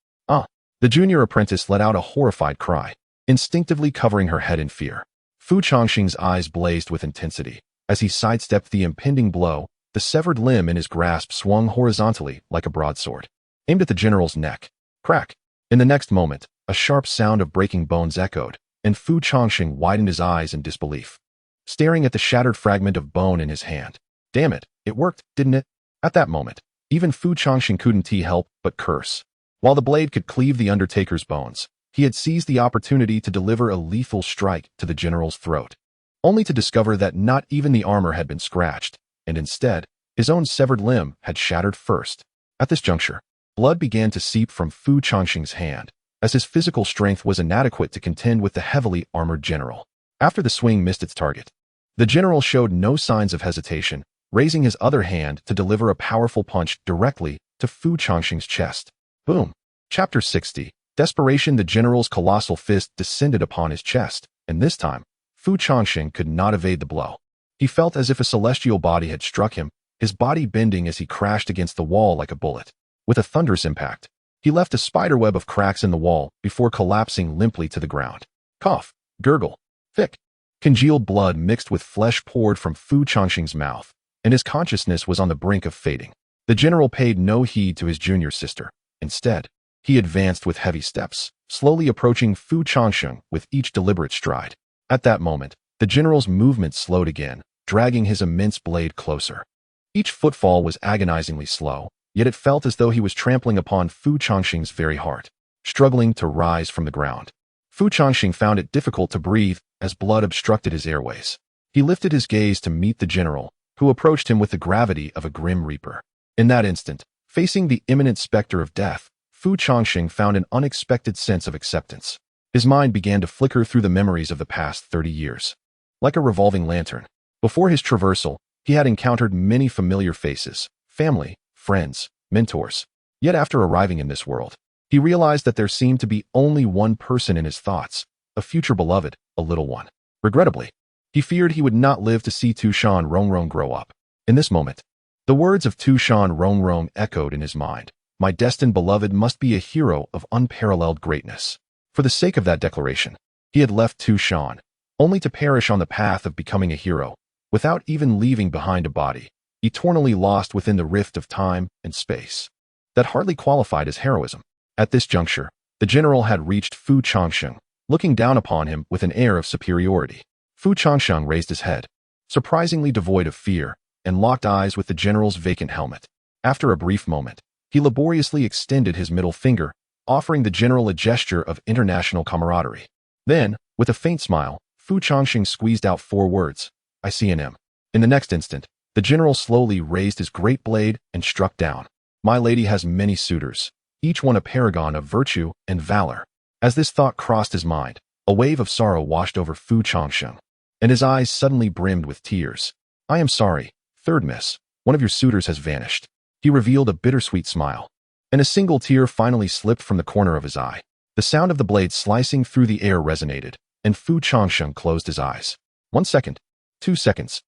The junior apprentice let out a horrified cry, instinctively covering her head in fear. Fu Changsheng's eyes blazed with intensity. As he sidestepped the impending blow, the severed limb in his grasp swung horizontally like a broadsword, aimed at the general's neck. Crack! In the next moment, a sharp sound of breaking bones echoed, and Fu Changsheng widened his eyes in disbelief, staring at the shattered fragment of bone in his hand. Damn it, it worked, didn't it? At that moment, even Fu Changsheng couldn't help but curse. While the blade could cleave the Undertaker's bones, he had seized the opportunity to deliver a lethal strike to the general's throat, only to discover that not even the armor had been scratched, and instead, his own severed limb had shattered first. At this juncture, blood began to seep from Fu Changsheng's hand, as his physical strength was inadequate to contend with the heavily armored general. After the swing missed its target, the general showed no signs of hesitation, raising his other hand to deliver a powerful punch directly to Fu Changsheng's chest. Boom! Chapter 60. Desperation. The general's colossal fist descended upon his chest, and this time, Fu Changsheng could not evade the blow. He felt as if a celestial body had struck him, his body bending as he crashed against the wall like a bullet. With a thunderous impact, He left a spiderweb of cracks in the wall before collapsing limply to the ground. Cough, gurgle, thick, congealed blood mixed with flesh poured from Fu Changsheng's mouth, and his consciousness was on the brink of fading. The general paid no heed to his junior sister. Instead, he advanced with heavy steps, slowly approaching Fu Changsheng with each deliberate stride. At that moment, the general's movement slowed again, dragging his immense blade closer. Each footfall was agonizingly slow, yet it felt as though he was trampling upon Fu Changsheng's very heart, struggling to rise from the ground. Fu Changsheng found it difficult to breathe as blood obstructed his airways. He lifted his gaze to meet the general, who approached him with the gravity of a grim reaper. In that instant, facing the imminent specter of death, Fu Changsheng found an unexpected sense of acceptance. His mind began to flicker through the memories of the past 30 years. Like a revolving lantern, before his traversal, he had encountered many familiar faces, family, friends, mentors. Yet after arriving in this world, he realized that there seemed to be only one person in his thoughts, a future beloved, a little one. Regrettably, he feared he would not live to see Tu Shan Rongrong grow up. In this moment, the words of Tu Shan Rongrong echoed in his mind. My destined beloved must be a hero of unparalleled greatness. For the sake of that declaration, he had left Tu Shan, only to perish on the path of becoming a hero, without even leaving behind a body, eternally lost within the rift of time and space. That hardly qualified as heroism. At this juncture, the general had reached Fu Changsheng, looking down upon him with an air of superiority. Fu Changsheng raised his head, surprisingly devoid of fear, and locked eyes with the general's vacant helmet. After a brief moment, he laboriously extended his middle finger, offering the general a gesture of international camaraderie. Then, with a faint smile, Fu Changsheng squeezed out 4 words, I see an M. In the next instant, the general slowly raised his great blade and struck down. My lady has many suitors, each one a paragon of virtue and valor. As this thought crossed his mind, a wave of sorrow washed over Fu Changsheng, and his eyes suddenly brimmed with tears. I am sorry, third miss, one of your suitors has vanished. He revealed a bittersweet smile, and a single tear finally slipped from the corner of his eye. The sound of the blade slicing through the air resonated, and Fu Changsheng closed his eyes. 1 second, 2 seconds,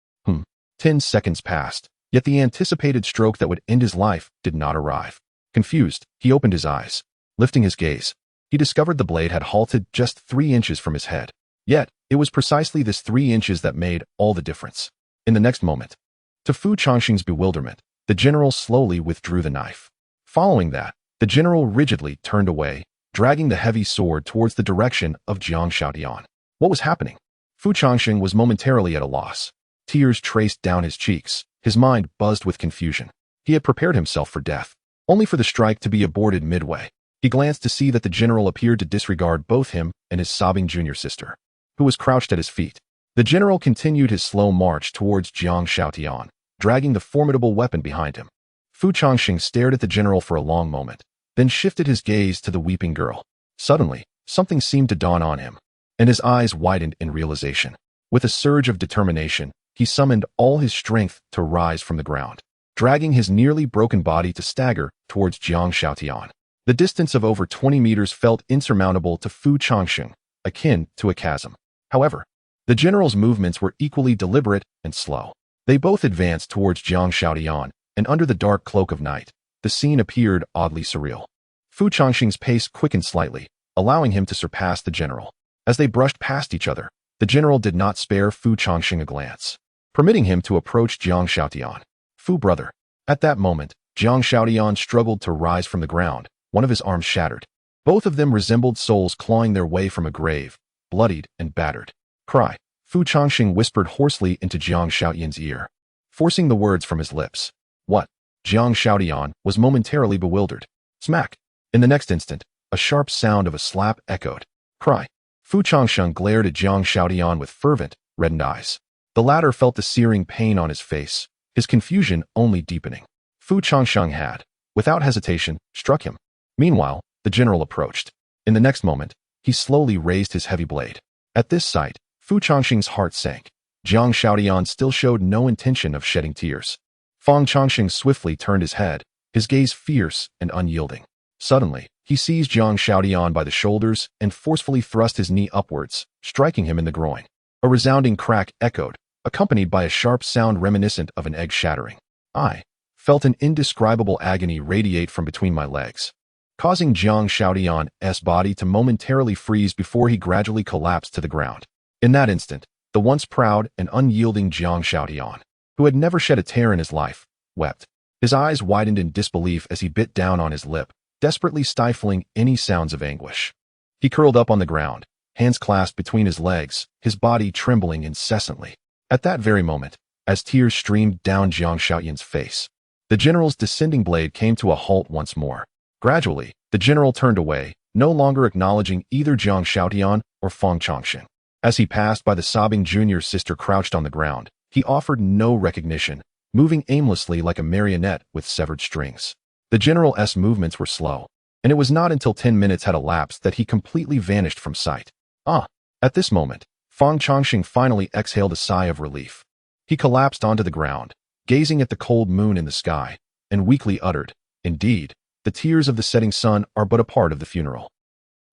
10 seconds passed, yet the anticipated stroke that would end his life did not arrive. Confused, he opened his eyes. Lifting his gaze, he discovered the blade had halted just 3 inches from his head. Yet, it was precisely this 3 inches that made all the difference. In the next moment, to Fu Changsheng's bewilderment, the general slowly withdrew the knife. Following that, the general rigidly turned away, dragging the heavy sword towards the direction of Jiangshaotian. What was happening? Fu Changsheng was momentarily at a loss. Tears traced down his cheeks, his mind buzzed with confusion. He had prepared himself for death, only for the strike to be aborted midway. He glanced to see that the general appeared to disregard both him and his sobbing junior sister, who was crouched at his feet. The general continued his slow march towards Jiangshaotian, dragging the formidable weapon behind him. Fu Changsheng stared at the general for a long moment, then shifted his gaze to the weeping girl. Suddenly, something seemed to dawn on him, and his eyes widened in realization. With a surge of determination, he summoned all his strength to rise from the ground, dragging his nearly broken body to stagger towards Jiangshaotian. The distance of over 20 meters felt insurmountable to Fu Changsheng, akin to a chasm. However, the general's movements were equally deliberate and slow. They both advanced towards Jiangshaotian, and under the dark cloak of night, the scene appeared oddly surreal. Fu Changsheng's pace quickened slightly, allowing him to surpass the general. As they brushed past each other, the general did not spare Fu Changsheng a glance, permitting him to approach Jiangshaotian. Fu brother. At that moment, Jiangshaotian struggled to rise from the ground, one of his arms shattered. Both of them resembled souls clawing their way from a grave, bloodied and battered. Cry. Fu Changsheng whispered hoarsely into Jiangshaotian's ear, forcing the words from his lips. What? Jiangshaotian was momentarily bewildered. Smack. In the next instant, a sharp sound of a slap echoed. Cry. Fu Changsheng glared at Jiangshaotian with fervent, reddened eyes. The latter felt the searing pain on his face, his confusion only deepening. Fu Changsheng had, without hesitation, struck him. Meanwhile, the general approached. In the next moment, he slowly raised his heavy blade. At this sight, Fu Changsheng's heart sank. Jiangshaotian still showed no intention of shedding tears. Fu Changsheng swiftly turned his head, his gaze fierce and unyielding. Suddenly, he seized Jiangshaotian by the shoulders and forcefully thrust his knee upwards, striking him in the groin. A resounding crack echoed, accompanied by a sharp sound reminiscent of an egg shattering. I felt an indescribable agony radiate from between my legs. causing Jiang Shaotian's body to momentarily freeze before he gradually collapsed to the ground. In that instant, the once proud and unyielding Jiang Shaotian, who had never shed a tear in his life, wept. His eyes widened in disbelief as he bit down on his lip, desperately stifling any sounds of anguish. He curled up on the ground, hands clasped between his legs, his body trembling incessantly. At that very moment, as tears streamed down Jiang Shaotian's face, the general's descending blade came to a halt once more. Gradually, the general turned away, no longer acknowledging either Jiang Shaotian or Feng Changsheng. As he passed by the sobbing junior sister crouched on the ground, he offered no recognition, moving aimlessly like a marionette with severed strings. The general's movements were slow, and it was not until 10 minutes had elapsed that he completely vanished from sight. At this moment, Feng Changsheng finally exhaled a sigh of relief. He collapsed onto the ground, gazing at the cold moon in the sky, and weakly uttered, "Indeed, the tears of the setting sun are but a part of the funeral."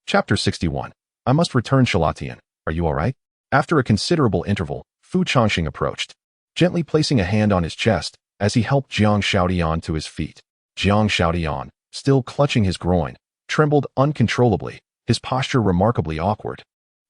Chapter 61. I must return, Shalatian. Are you all right? After a considerable interval, Fu Changsheng approached, gently placing a hand on his chest as he helped Jiang Shaotian to his feet. Jiang Shaotian, still clutching his groin, trembled uncontrollably, his posture remarkably awkward,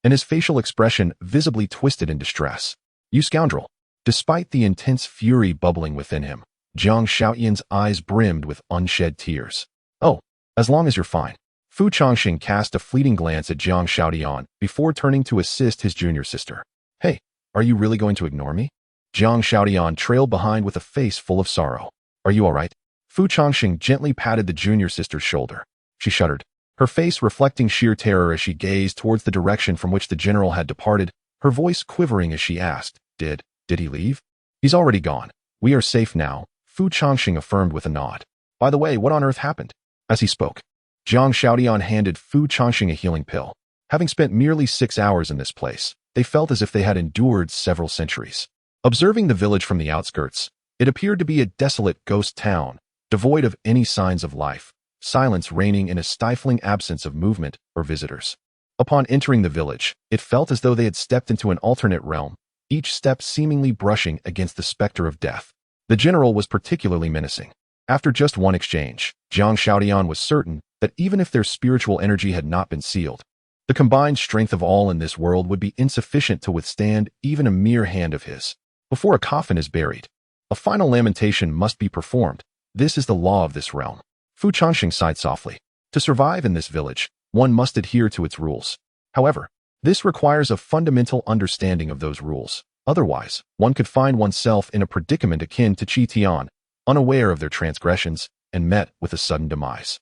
and his facial expression visibly twisted in distress. "You scoundrel!" Despite the intense fury bubbling within him, Jiang Shaotian's eyes brimmed with unshed tears. "Oh, as long as you're fine." Fu Changsheng cast a fleeting glance at Jiang Shaotian before turning to assist his junior sister. "Hey, are you really going to ignore me?" Jiang Shaotian trailed behind with a face full of sorrow. "Are you all right?" Fu Changsheng gently patted the junior sister's shoulder. She shuddered, her face reflecting sheer terror as she gazed towards the direction from which the general had departed, her voice quivering as she asked, Did he leave?" "He's already gone. We are safe now," Fu Changsheng affirmed with a nod. "By the way, what on earth happened?" As he spoke, Jiang Shaotian handed Fu Changsheng a healing pill. Having spent merely 6 hours in this place, they felt as if they had endured several centuries. Observing the village from the outskirts, it appeared to be a desolate ghost town, devoid of any signs of life, silence reigning in a stifling absence of movement or visitors. Upon entering the village, it felt as though they had stepped into an alternate realm, each step seemingly brushing against the specter of death. The general was particularly menacing. After just one exchange, Jiang Shaotian was certain that even if their spiritual energy had not been sealed, the combined strength of all in this world would be insufficient to withstand even a mere hand of his. Before a coffin is buried, a final lamentation must be performed. This is the law of this realm. Fu Changsheng sighed softly. To survive in this village, one must adhere to its rules. However, this requires a fundamental understanding of those rules. Otherwise, one could find oneself in a predicament akin to Qi Tian, unaware of their transgressions, and met with a sudden demise.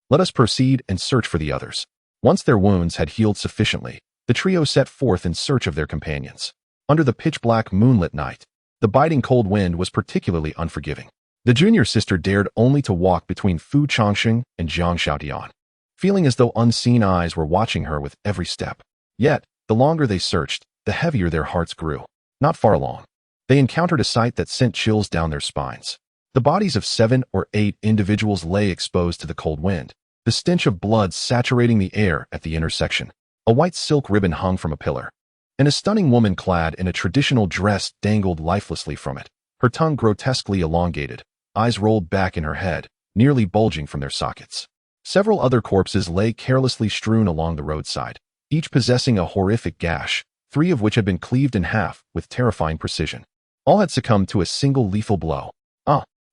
Let us proceed and search for the others. Once their wounds had healed sufficiently, the trio set forth in search of their companions. Under the pitch-black moonlit night, the biting cold wind was particularly unforgiving. The junior sister dared only to walk between Fu Changsheng and Jiang Shaotian, feeling as though unseen eyes were watching her with every step. Yet, the longer they searched, the heavier their hearts grew. Not far along, they encountered a sight that sent chills down their spines. The bodies of 7 or 8 individuals lay exposed to the cold wind, the stench of blood saturating the air at the intersection. A white silk ribbon hung from a pillar, and a stunning woman clad in a traditional dress dangled lifelessly from it, her tongue grotesquely elongated, eyes rolled back in her head, nearly bulging from their sockets. Several other corpses lay carelessly strewn along the roadside, each possessing a horrific gash, 3 of which had been cleaved in half with terrifying precision. All had succumbed to a single lethal blow.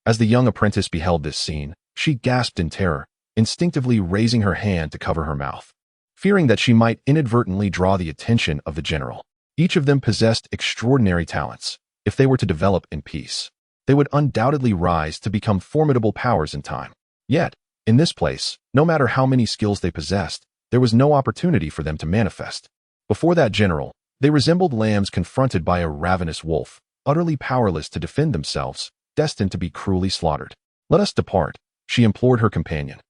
As the young apprentice beheld this scene, she gasped in terror, instinctively raising her hand to cover her mouth, fearing that she might inadvertently draw the attention of the general. Each of them possessed extraordinary talents. If they were to develop in peace, they would undoubtedly rise to become formidable powers in time. Yet, in this place, no matter how many skills they possessed, there was no opportunity for them to manifest. Before that general, they resembled lambs confronted by a ravenous wolf, utterly powerless to defend themselves, destined to be cruelly slaughtered. "Let us depart," she implored her companion,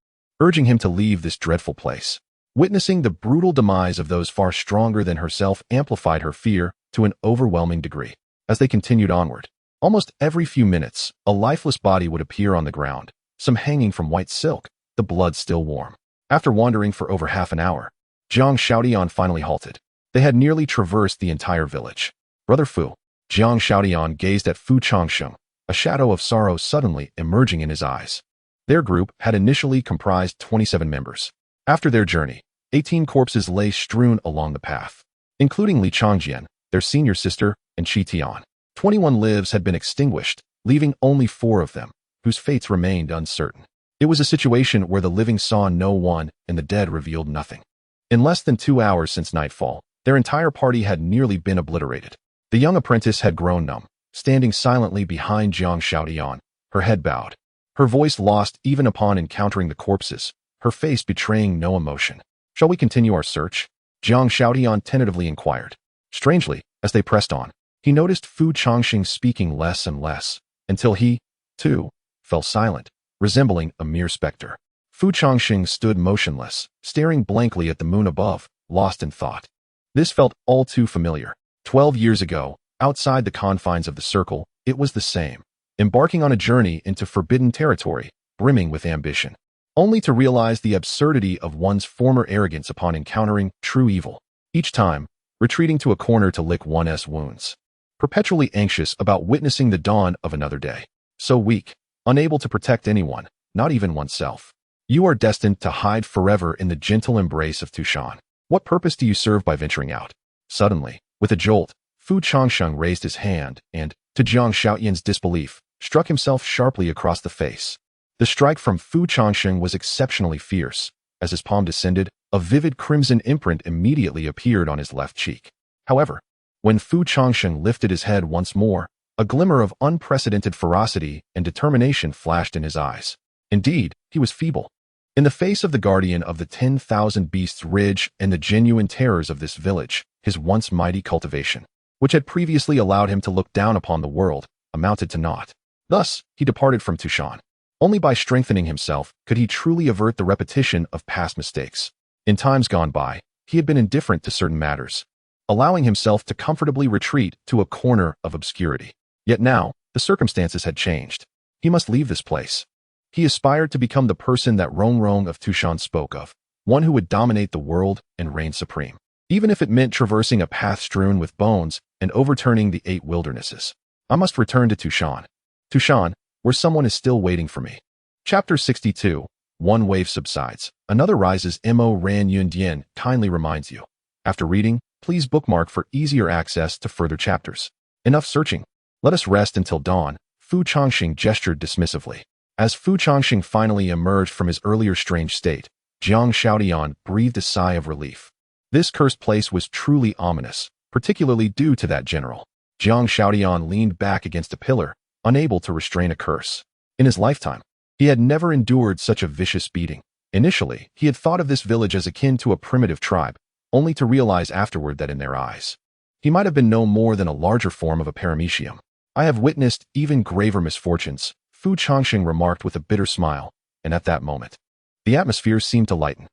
urging him to leave this dreadful place. Witnessing the brutal demise of those far stronger than herself amplified her fear to an overwhelming degree. As they continued onward, almost every few minutes, a lifeless body would appear on the ground, some hanging from white silk, the blood still warm. After wandering for over half an hour, Jiang Shaotian finally halted. They had nearly traversed the entire village. "Brother Fu," Jiang Shaotian gazed at Fu Changsheng, a shadow of sorrow suddenly emerging in his eyes. Their group had initially comprised 27 members. After their journey, 18 corpses lay strewn along the path, including Li Changjian, their senior sister, and Qi Tian. 21 lives had been extinguished, leaving only 4 of them, whose fates remained uncertain. It was a situation where the living saw no one and the dead revealed nothing. In less than 2 hours since nightfall, their entire party had nearly been obliterated. The young apprentice had grown numb, standing silently behind Jiang Shaotian, her head bowed, her voice lost even upon encountering the corpses, her face betraying no emotion. "Shall we continue our search?" Jiang Shaotian tentatively inquired. Strangely, as they pressed on, he noticed Fu Changsheng speaking less and less, until he, too, fell silent, resembling a mere specter. Fu Changsheng stood motionless, staring blankly at the moon above, lost in thought. This felt all too familiar. 12 years ago, outside the confines of the circle, it was the same, embarking on a journey into forbidden territory, brimming with ambition, only to realize the absurdity of one's former arrogance upon encountering true evil. Each time, retreating to a corner to lick one's wounds, perpetually anxious about witnessing the dawn of another day. So weak, unable to protect anyone, not even oneself. You are destined to hide forever in the gentle embrace of Tu Shan. What purpose do you serve by venturing out? Suddenly, with a jolt, Fu Changsheng raised his hand and, to Jiang Shaotian's disbelief, struck himself sharply across the face. The strike from Fu Changsheng was exceptionally fierce. As his palm descended, a vivid crimson imprint immediately appeared on his left cheek. However, when Fu Changsheng lifted his head once more, a glimmer of unprecedented ferocity and determination flashed in his eyes. Indeed, he was feeble. In the face of the guardian of the 10,000 Beasts Ridge and the genuine terrors of this village, his once mighty cultivation, which had previously allowed him to look down upon the world, amounted to naught. Thus, he departed from Tu Shan. Only by strengthening himself could he truly avert the repetition of past mistakes. In times gone by, he had been indifferent to certain matters, allowing himself to comfortably retreat to a corner of obscurity. Yet now, the circumstances had changed. He must leave this place. He aspired to become the person that Rongrong of Tu Shan spoke of, one who would dominate the world and reign supreme, even if it meant traversing a path strewn with bones and overturning the 8 wildernesses. I must return to Tu Shan. Tu Shan, where someone is still waiting for me. Chapter 62. One wave subsides, another rises. Mo Ran Yun Dian kindly reminds you. After reading, please bookmark for easier access to further chapters. Enough searching. Let us rest until dawn. Fu Changsheng gestured dismissively. As Fu Changsheng finally emerged from his earlier strange state, Jiang Shaotian breathed a sigh of relief. This cursed place was truly ominous, particularly due to that general. Jiang Shaotian leaned back against a pillar, unable to restrain a curse. In his lifetime, he had never endured such a vicious beating. Initially, he had thought of this village as akin to a primitive tribe, only to realize afterward that in their eyes, he might have been no more than a larger form of a paramecium. I have witnessed even graver misfortunes, Fu Changsheng remarked with a bitter smile, and at that moment, the atmosphere seemed to lighten.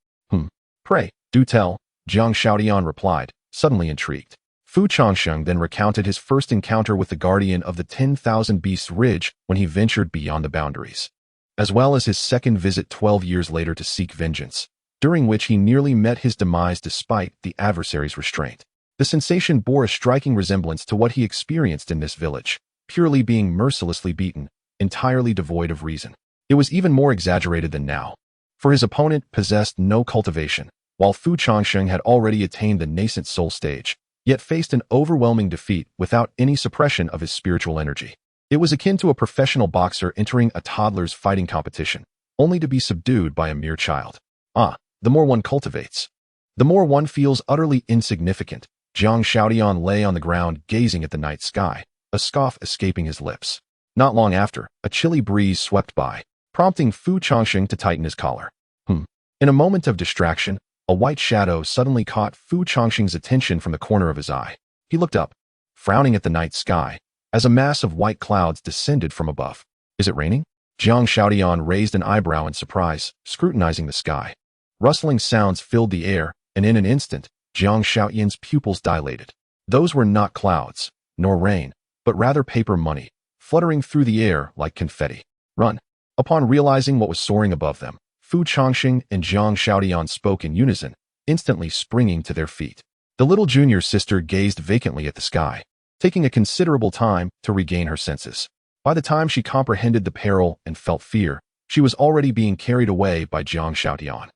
Pray, do tell, Jiang Shaotian replied, suddenly intrigued. Fu Changsheng then recounted his first encounter with the guardian of the 10,000 Beasts Ridge when he ventured beyond the boundaries, as well as his second visit 12 years later to seek vengeance, during which he nearly met his demise despite the adversary's restraint. The sensation bore a striking resemblance to what he experienced in this village, purely being mercilessly beaten, entirely devoid of reason. It was even more exaggerated than now, for his opponent possessed no cultivation, while Fu Changsheng had already attained the nascent soul stage, yet faced an overwhelming defeat without any suppression of his spiritual energy. It was akin to a professional boxer entering a toddler's fighting competition, only to be subdued by a mere child. The more one cultivates, the more one feels utterly insignificant. Jiang Shaotian lay on the ground gazing at the night sky, a scoff escaping his lips. Not long after, a chilly breeze swept by, prompting Fu Changsheng to tighten his collar. In a moment of distraction, a white shadow suddenly caught Fu Changsheng's attention from the corner of his eye. He looked up, frowning at the night sky, as a mass of white clouds descended from above. Is it raining? Jiang Shaotian raised an eyebrow in surprise, scrutinizing the sky. Rustling sounds filled the air, and in an instant, Jiang Shaotian's pupils dilated. Those were not clouds, nor rain, but rather paper money, fluttering through the air like confetti. Run! Upon realizing what was soaring above them, Fu Changsheng and Jiang Shaotian spoke in unison, instantly springing to their feet. The little junior sister gazed vacantly at the sky, taking a considerable time to regain her senses. By the time she comprehended the peril and felt fear, She was already being carried away by Jiang Xiaotian.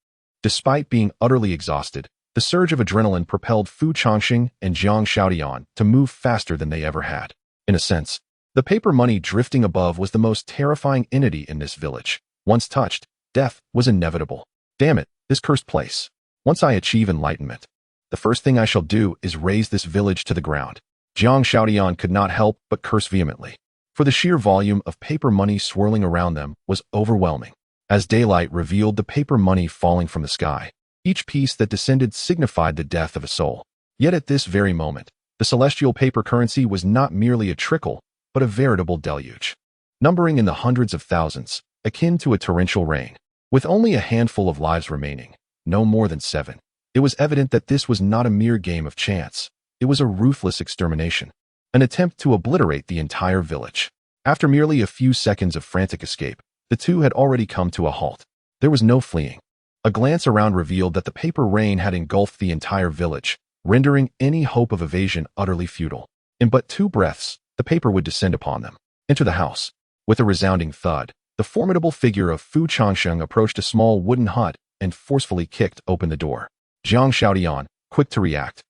Despite being utterly exhausted, the surge of adrenaline propelled Fu Changsheng and Jiang Xiaotian to move faster than they ever had. In a sense, the paper money drifting above was the most terrifying entity in this village. Once touched, death was inevitable. Damn it, this cursed place. Once I achieve enlightenment, the first thing I shall do is raze this village to the ground. Jiang Xiaotian could not help but curse vehemently, for the sheer volume of paper money swirling around them was overwhelming. As daylight revealed the paper money falling from the sky, each piece that descended signified the death of a soul. Yet at this very moment, the celestial paper currency was not merely a trickle, but a veritable deluge, numbering in the hundreds of thousands, akin to a torrential rain. With only a handful of lives remaining, no more than 7, it was evident that this was not a mere game of chance. It was a ruthless extermination, an attempt to obliterate the entire village. After merely a few seconds of frantic escape, the two had already come to a halt. There was no fleeing. A glance around revealed that the paper rain had engulfed the entire village, rendering any hope of evasion utterly futile. In but 2 breaths, the paper would descend upon them. Enter the house. With a resounding thud, the formidable figure of Fu Changsheng approached a small wooden hut and forcefully kicked open the door. Jiang Xiaotian, quick to react,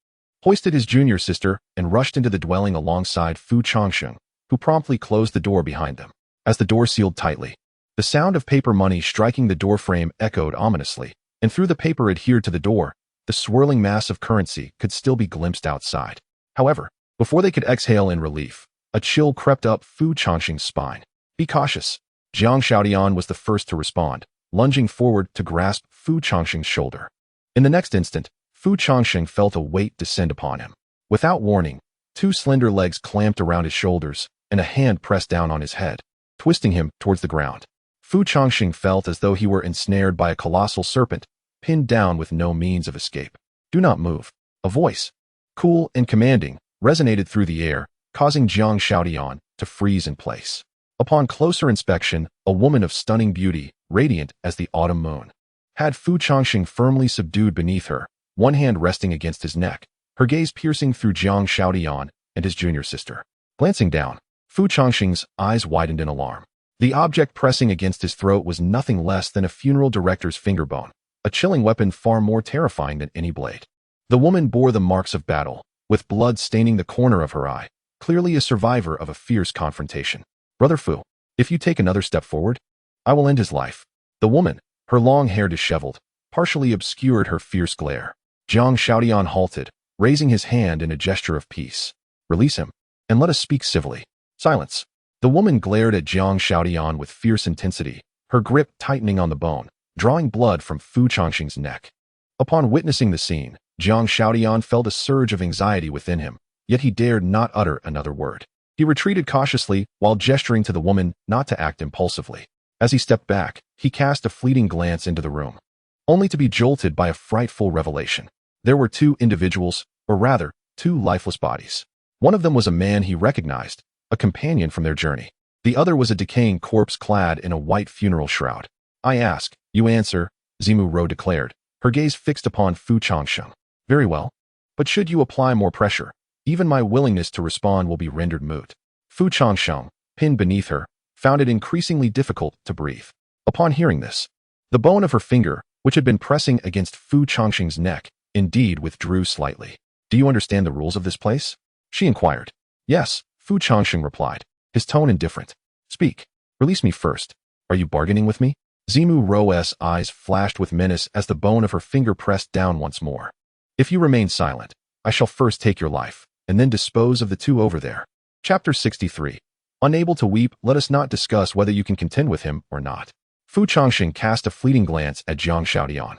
hoisted his junior sister and rushed into the dwelling alongside Fu Changsheng, who promptly closed the door behind them. As the door sealed tightly, the sound of paper money striking the door frame echoed ominously, and through the paper adhered to the door, the swirling mass of currency could still be glimpsed outside. However, before they could exhale in relief, a chill crept up Fu Changsheng's spine. Be cautious. Jiang Xiaotian was the first to respond, lunging forward to grasp Fu Changsheng's shoulder. In the next instant, Fu Changsheng felt a weight descend upon him. Without warning, 2 slender legs clamped around his shoulders, and a hand pressed down on his head, twisting him towards the ground. Fu Changsheng felt as though he were ensnared by a colossal serpent, pinned down with no means of escape. Do not move. A voice, cool and commanding, resonated through the air, causing Jiang Xiaotian to freeze in place. Upon closer inspection, a woman of stunning beauty, radiant as the autumn moon, had Fu Changsheng firmly subdued beneath her, one hand resting against his neck, her gaze piercing through Jiang Xiaotian and his junior sister. Glancing down, Fu Changsheng's eyes widened in alarm. The object pressing against his throat was nothing less than a funeral director's finger bone, a chilling weapon far more terrifying than any blade. The woman bore the marks of battle, with blood staining the corner of her eye, clearly a survivor of a fierce confrontation. Brother Fu, if you take another step forward, I will end his life. The woman, her long hair disheveled, partially obscured her fierce glare. Jiang Xiaotian halted, raising his hand in a gesture of peace. Release him, and let us speak civilly. Silence. The woman glared at Jiang Xiaotian with fierce intensity, her grip tightening on the bone, drawing blood from Fu Changsheng's neck. Upon witnessing the scene, Jiang Xiaotian felt a surge of anxiety within him, yet he dared not utter another word. He retreated cautiously while gesturing to the woman not to act impulsively. As he stepped back, he cast a fleeting glance into the room, only to be jolted by a frightful revelation. There were 2 individuals, or rather, 2 lifeless bodies. One of them was a man he recognized, a companion from their journey. The other was a decaying corpse clad in a white funeral shroud. I ask, you answer, Zimu Ro declared, her gaze fixed upon Fu Changsheng. Very well. But should you apply more pressure, even my willingness to respond will be rendered moot. Fu Changsheng, pinned beneath her, found it increasingly difficult to breathe. Upon hearing this, the bone of her finger, which had been pressing against Fu Changsheng's neck, indeed withdrew slightly. Do you understand the rules of this place? She inquired. Yes, Fu Changsheng replied, his tone indifferent. Speak. Release me first. Are you bargaining with me? Zimu Ro's eyes flashed with menace as the bone of her finger pressed down once more. If you remain silent, I shall first take your life, and then dispose of the 2 over there. Chapter 63. Unable to weep, let us not discuss whether you can contend with him or not. Fu Changsheng cast a fleeting glance at Jiang Xiaotian,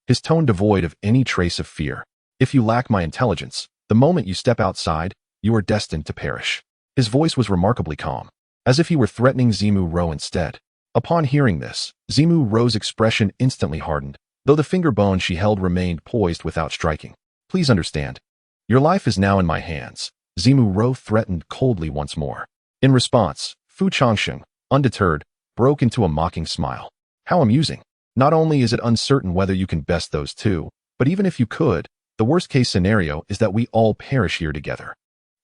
his tone devoid of any trace of fear. If you lack my intelligence, the moment you step outside, you are destined to perish. His voice was remarkably calm, as if he were threatening Zimu Ro instead. Upon hearing this, Zimu Ro's expression instantly hardened, though the finger bone she held remained poised without striking. Please understand. Your life is now in my hands, Zimu Ro threatened coldly once more. In response, Fu Changsheng, undeterred, broke into a mocking smile. How amusing. Not only is it uncertain whether you can best those 2, but even if you could, the worst-case scenario is that we all perish here together.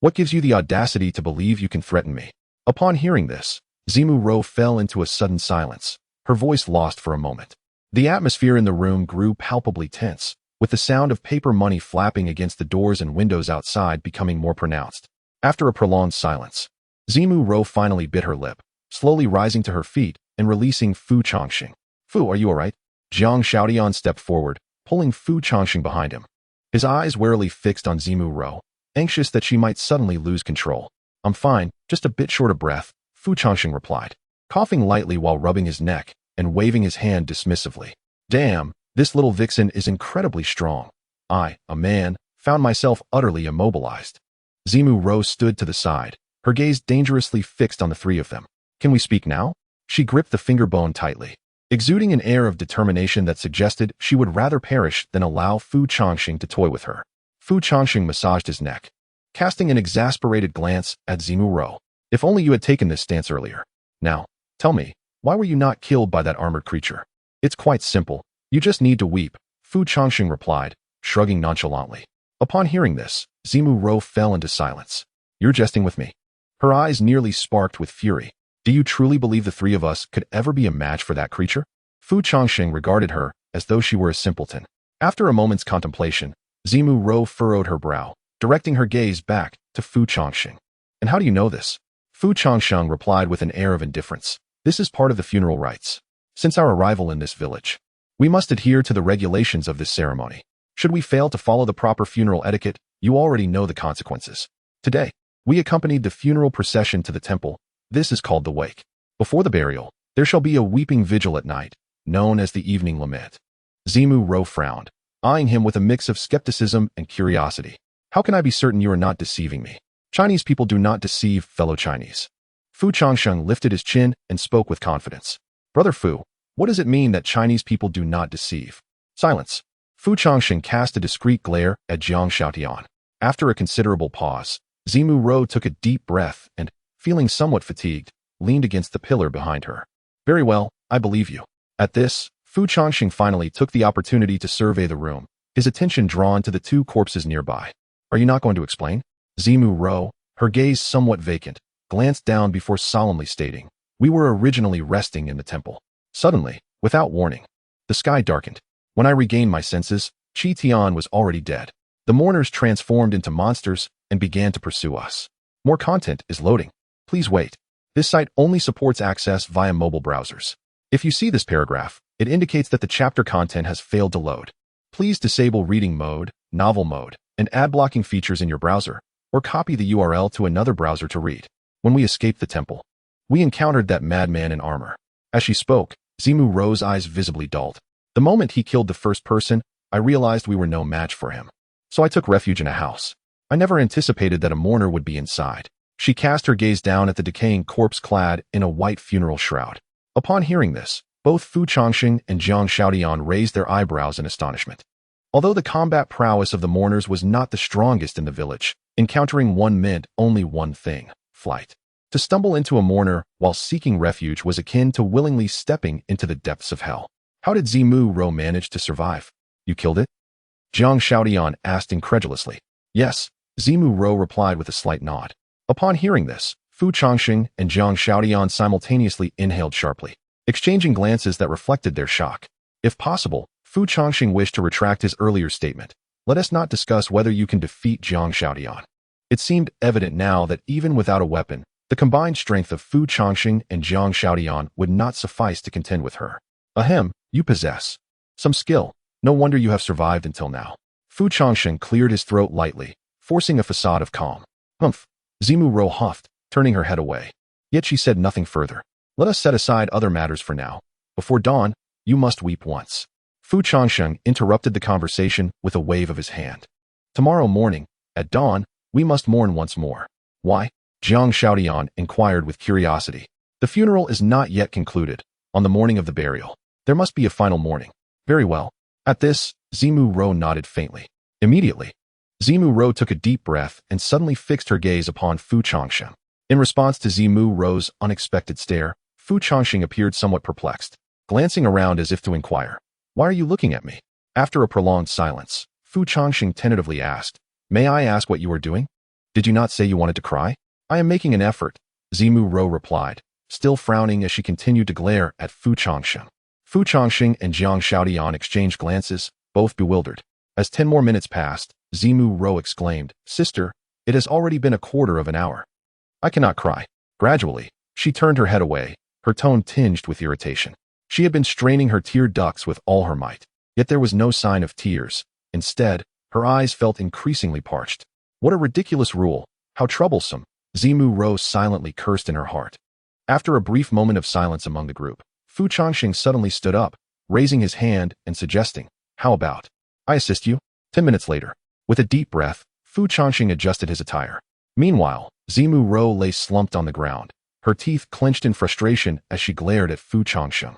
What gives you the audacity to believe you can threaten me? Upon hearing this, Zimu Ro fell into a sudden silence, her voice lost for a moment. The atmosphere in the room grew palpably tense, with the sound of paper money flapping against the doors and windows outside becoming more pronounced. After a prolonged silence, Zimu Ro finally bit her lip, slowly rising to her feet and releasing Fu Changsheng. Fu, are you alright? Jiang Xiaodian stepped forward, pulling Fu Changsheng behind him. His eyes warily fixed on Zimu Ro, anxious that she might suddenly lose control. I'm fine, just a bit short of breath, Fu Changsheng replied, coughing lightly while rubbing his neck and waving his hand dismissively. Damn, this little vixen is incredibly strong. I, a man, found myself utterly immobilized. Zimu Ro stood to the side, her gaze dangerously fixed on the three of them. Can we speak now? She gripped the finger bone tightly, exuding an air of determination that suggested she would rather perish than allow Fu Changsheng to toy with her. Fu Changsheng massaged his neck, casting an exasperated glance at Zimu Ro. If only you had taken this stance earlier. Now, tell me, why were you not killed by that armored creature? It's quite simple. You just need to weep, Fu Changsheng replied, shrugging nonchalantly. Upon hearing this, Zimu Ro fell into silence. You're jesting with me. Her eyes nearly sparked with fury. Do you truly believe the three of us could ever be a match for that creature? Fu Changsheng regarded her as though she were a simpleton. After a moment's contemplation, Zimu Ro furrowed her brow, directing her gaze back to Fu Changsheng. And how do you know this? Fu Changsheng replied with an air of indifference. This is part of the funeral rites. Since our arrival in this village, we must adhere to the regulations of this ceremony. Should we fail to follow the proper funeral etiquette, you already know the consequences. Today, we accompanied the funeral procession to the temple. This is called the wake. Before the burial, there shall be a weeping vigil at night, known as the evening lament. Zimu Ro frowned, eyeing him with a mix of skepticism and curiosity. How can I be certain you are not deceiving me? Chinese people do not deceive fellow Chinese. Fu Changsheng lifted his chin and spoke with confidence. Brother Fu, what does it mean that Chinese people do not deceive? Silence. Fu Changsheng cast a discreet glare at Jiang Xiaotian. After a considerable pause, Zimu Ro took a deep breath and, feeling somewhat fatigued, leaned against the pillar behind her. Very well, I believe you. At this, Fu Changsheng finally took the opportunity to survey the room, his attention drawn to the two corpses nearby. Are you not going to explain? Zimu Ro, her gaze somewhat vacant, glanced down before solemnly stating, we were originally resting in the temple. Suddenly, without warning, the sky darkened. When I regained my senses, Qi Tian was already dead. The mourners transformed into monsters and began to pursue us. More content is loading. Please wait. This site only supports access via mobile browsers. If you see this paragraph, it indicates that the chapter content has failed to load. Please disable reading mode, novel mode, and ad blocking features in your browser, or copy the URL to another browser to read. When we escaped the temple, we encountered that madman in armor. As she spoke, Zimu Ro's eyes visibly dulled. The moment he killed the first person, I realized we were no match for him. So I took refuge in a house. I never anticipated that a mourner would be inside. She cast her gaze down at the decaying corpse clad in a white funeral shroud. Upon hearing this, both Fu Changsheng and Jiang Xiaodian raised their eyebrows in astonishment. Although the combat prowess of the mourners was not the strongest in the village, encountering one meant only one thing: flight. To stumble into a mourner while seeking refuge was akin to willingly stepping into the depths of hell. How did Zimu Ro manage to survive? You killed it? Jiang Xiaodian asked incredulously. Yes, Zimu Ro replied with a slight nod. Upon hearing this, Fu Changsheng and Jiang Xiaodian simultaneously inhaled sharply, exchanging glances that reflected their shock. If possible, Fu Changsheng wished to retract his earlier statement. Let us not discuss whether you can defeat Jiang Xiaodian. It seemed evident now that even without a weapon, the combined strength of Fu Changsheng and Jiang Xiaodian would not suffice to contend with her. Ahem, you possess some skill. No wonder you have survived until now. Fu Changsheng cleared his throat lightly, forcing a facade of calm. Humph. Zimu Ro huffed, turning her head away. Yet she said nothing further. Let us set aside other matters for now. Before dawn, you must weep once. Fu Changsheng interrupted the conversation with a wave of his hand. Tomorrow morning, at dawn, we must mourn once more. Why? Jiang Xiaodian inquired with curiosity. The funeral is not yet concluded. On the morning of the burial, there must be a final mourning. Very well. At this, Zimu Ro nodded faintly. Immediately, Zimu Ro took a deep breath and suddenly fixed her gaze upon Fu Changsheng. In response to Zimu Ro's unexpected stare, Fu Changsheng appeared somewhat perplexed, glancing around as if to inquire, why are you looking at me? After a prolonged silence, Fu Changsheng tentatively asked, may I ask what you are doing? Did you not say you wanted to cry? I am making an effort, Zimu Ro replied, still frowning as she continued to glare at Fu Changsheng. Fu Changsheng and Jiang Xiaodian exchanged glances, both bewildered. As 10 more minutes passed, Zimu Ro exclaimed, "Sister, it has already been a quarter of an hour. I cannot cry." Gradually, she turned her head away, her tone tinged with irritation. She had been straining her tear ducts with all her might, yet there was no sign of tears. Instead, her eyes felt increasingly parched. What a ridiculous rule! How troublesome! Zimu Ro silently cursed in her heart. After a brief moment of silence among the group, Fu Changsheng suddenly stood up, raising his hand and suggesting, "How about I assist you?" 10 minutes later, with a deep breath, Fu Changsheng adjusted his attire. Meanwhile, Zimu Ro lay slumped on the ground, her teeth clenched in frustration as she glared at Fu Changsheng,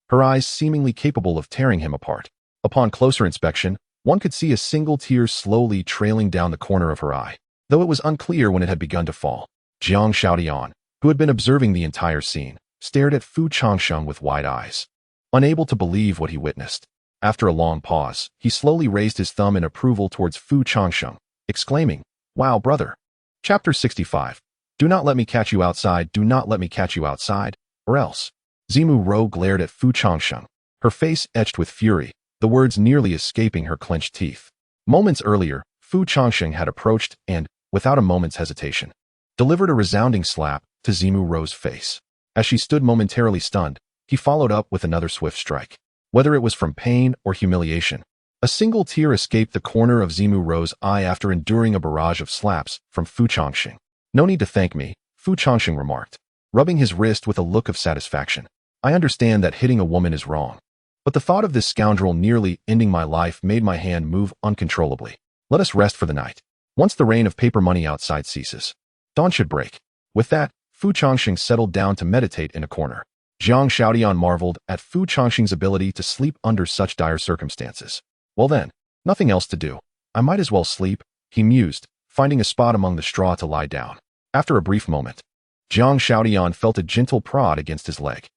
her eyes seemingly capable of tearing him apart. Upon closer inspection, one could see a single tear slowly trailing down the corner of her eye, though it was unclear when it had begun to fall. Jiang Xiaodian, who had been observing the entire scene, stared at Fu Changsheng with wide eyes, unable to believe what he witnessed. After a long pause, he slowly raised his thumb in approval towards Fu Changsheng, exclaiming, "Wow, brother." Chapter 65. Do not let me catch you outside, do not let me catch you outside, or else. Zimu Ro glared at Fu Changsheng, her face etched with fury, the words nearly escaping her clenched teeth. Moments earlier, Fu Changsheng had approached and, without a moment's hesitation, delivered a resounding slap to Zimu Ro's face. As she stood momentarily stunned, he followed up with another swift strike. Whether it was from pain or humiliation, a single tear escaped the corner of Zimu Ro's eye after enduring a barrage of slaps from Fu Changsheng. "No need to thank me," Fu Changsheng remarked, rubbing his wrist with a look of satisfaction. "I understand that hitting a woman is wrong, but the thought of this scoundrel nearly ending my life made my hand move uncontrollably. Let us rest for the night. Once the rain of paper money outside ceases, dawn should break." With that, Fu Changsheng settled down to meditate in a corner. Jiang Xiaodian marveled at Fu Changsheng's ability to sleep under such dire circumstances. "Well then, nothing else to do. I might as well sleep," he mused, finding a spot among the straw to lie down. After a brief moment, Jiang Xiaodian felt a gentle prod against his leg.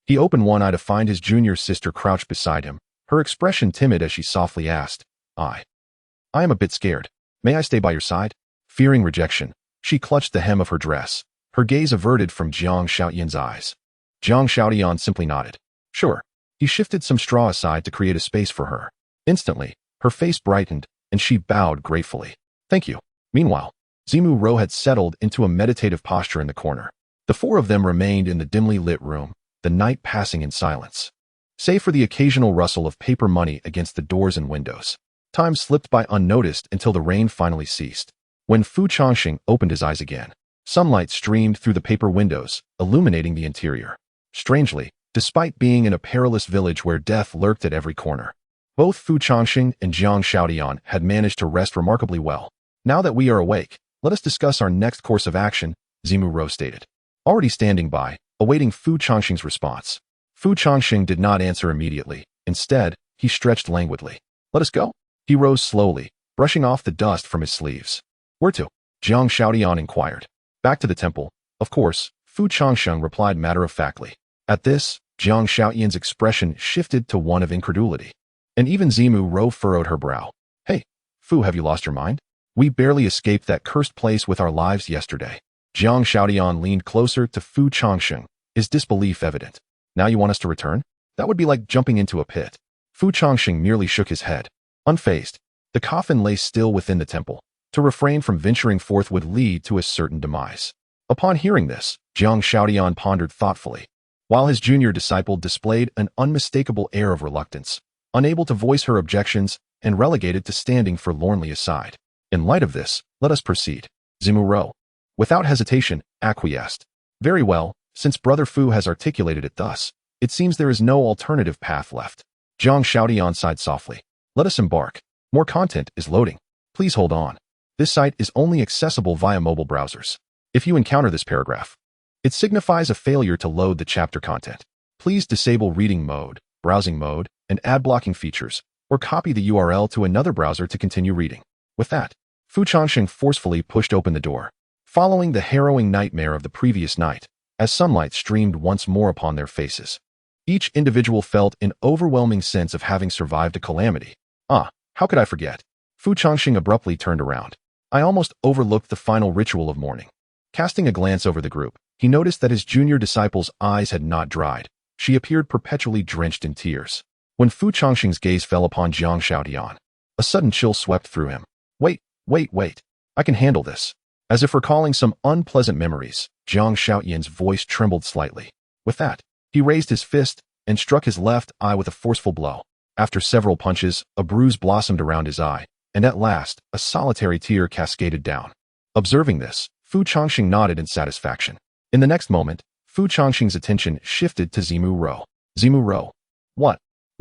He opened one eye to find his junior sister crouched beside him, her expression timid as she softly asked, I am a bit scared. May I stay by your side?" Fearing rejection, she clutched the hem of her dress, her gaze averted from Jiang Xiaodian's eyes. Jiang Xiaodian simply nodded. "Sure." He shifted some straw aside to create a space for her. Instantly, her face brightened, and she bowed gratefully. "Thank you." Meanwhile, Zimu Ro had settled into a meditative posture in the corner. The four of them remained in the dimly lit room, the night passing in silence. Save for the occasional rustle of paper money against the doors and windows, time slipped by unnoticed until the rain finally ceased. When Fu Changsheng opened his eyes again, sunlight streamed through the paper windows, illuminating the interior. Strangely, despite being in a perilous village where death lurked at every corner, both Fu Changsheng and Jiang Xiaodian had managed to rest remarkably well. "Now that we are awake, let us discuss our next course of action," Zimu Ro stated, already standing by, awaiting Fu Changsheng's response. Fu Changsheng did not answer immediately. Instead, he stretched languidly. "Let us go." He rose slowly, brushing off the dust from his sleeves. "Where to?" Jiang Xiaodian inquired. "Back to the temple, of course," Fu Changsheng replied matter-of-factly. At this, Jiang Xiaodian's expression shifted to one of incredulity. And even Zimu Ro furrowed her brow. "Hey, Fu, have you lost your mind? We barely escaped that cursed place with our lives yesterday." Jiang Xiaodian leaned closer to Fu Changsheng, his disbelief evident. "Now you want us to return? That would be like jumping into a pit." Fu Changsheng merely shook his head. Unfazed, the coffin lay still within the temple. To refrain from venturing forth would lead to a certain demise. Upon hearing this, Jiang Xiaodian pondered thoughtfully, while his junior disciple displayed an unmistakable air of reluctance, unable to voice her objections and relegated to standing forlornly aside. "In light of this, let us proceed." Zimu Ro, without hesitation, acquiesced. "Very well, since Brother Fu has articulated it thus, it seems there is no alternative path left." Jiang Xiaodian sighed softly. "Let us embark. More content is loading. Please hold on. This site is only accessible via mobile browsers. If you encounter this paragraph, it signifies a failure to load the chapter content. Please disable reading mode, browsing mode, and ad blocking features, or copy the URL to another browser to continue reading." With that, Fu Changsheng forcefully pushed open the door, following the harrowing nightmare of the previous night, as sunlight streamed once more upon their faces. Each individual felt an overwhelming sense of having survived a calamity. How could I forget? Fu Changsheng abruptly turned around. "I almost overlooked the final ritual of mourning." Casting a glance over the group, he noticed that his junior disciple's eyes had not dried. She appeared perpetually drenched in tears. When Fu Changsheng's gaze fell upon Jiang Shaotian, a sudden chill swept through him. Wait. I can handle this. As if recalling some unpleasant memories, Jiang Shaotian's voice trembled slightly. With that, he raised his fist and struck his left eye with a forceful blow. After several punches, a bruise blossomed around his eye, and at last, a solitary tear cascaded down. Observing this, Fu Changsheng nodded in satisfaction. In the next moment, Fu Changsheng's attention shifted to Zimu Ro. Zimu Ro. What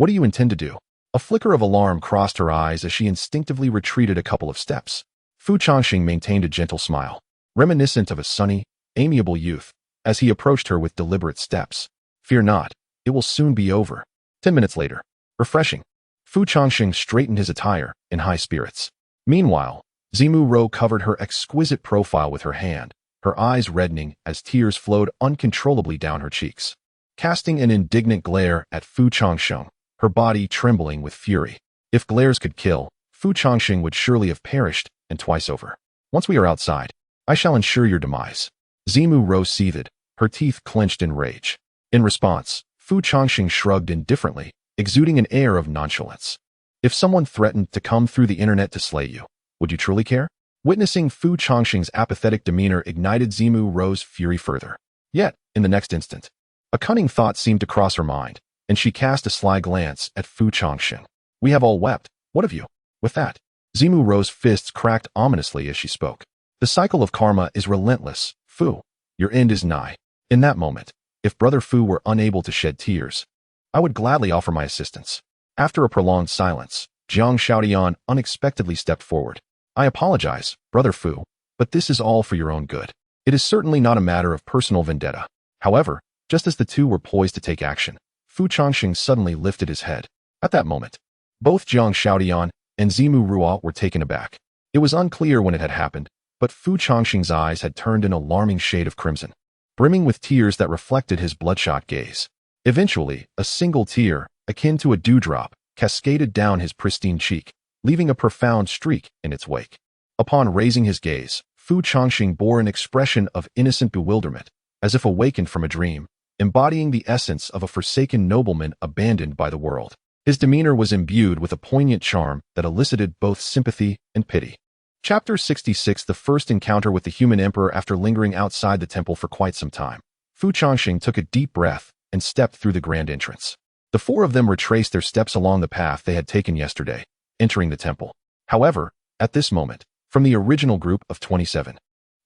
do you intend to do? A flicker of alarm crossed her eyes as she instinctively retreated a couple of steps. Fu Changsheng maintained a gentle smile, reminiscent of a sunny, amiable youth, as he approached her with deliberate steps. Fear not, it will soon be over. 10 minutes later. Refreshing. Fu Changsheng straightened his attire, in high spirits. Meanwhile, Zimu Ro covered her exquisite profile with her hand, her eyes reddening as tears flowed uncontrollably down her cheeks. Casting an indignant glare at Fu Changsheng, her body trembling with fury. If glares could kill, Fu Changsheng would surely have perished, and twice over. Once we are outside, I shall ensure your demise. Zimu Ro seethed, her teeth clenched in rage. In response, Fu Changsheng shrugged indifferently, exuding an air of nonchalance. If someone threatened to come through the internet to slay you, would you truly care? Witnessing Fu Changsheng's apathetic demeanor ignited Zimu Ro's fury further. Yet, in the next instant, a cunning thought seemed to cross her mind, and she cast a sly glance at Fu Changsheng. We have all wept. What of you? With that, Zimu Ro's fists cracked ominously as she spoke. The cycle of karma is relentless. Fu, your end is nigh. In that moment, if Brother Fu were unable to shed tears, I would gladly offer my assistance. After a prolonged silence, Jiang Shaotian unexpectedly stepped forward. I apologize, Brother Fu, but this is all for your own good. It is certainly not a matter of personal vendetta. However, just as the two were poised to take action, Fu Changsheng suddenly lifted his head. At that moment, both Jiang Shaotian and Zimu Ruo were taken aback. It was unclear when it had happened, but Fu Changsheng's eyes had turned an alarming shade of crimson, brimming with tears that reflected his bloodshot gaze. Eventually, a single tear, akin to a dewdrop, cascaded down his pristine cheek, leaving a profound streak in its wake. Upon raising his gaze, Fu Changsheng bore an expression of innocent bewilderment, as if awakened from a dream, embodying the essence of a forsaken nobleman abandoned by the world. His demeanor was imbued with a poignant charm that elicited both sympathy and pity. Chapter 66. The first encounter with the human emperor. After lingering outside the temple for quite some time, Fu Changsheng took a deep breath and stepped through the grand entrance. The four of them retraced their steps along the path they had taken yesterday, entering the temple. However, at this moment, from the original group of 27,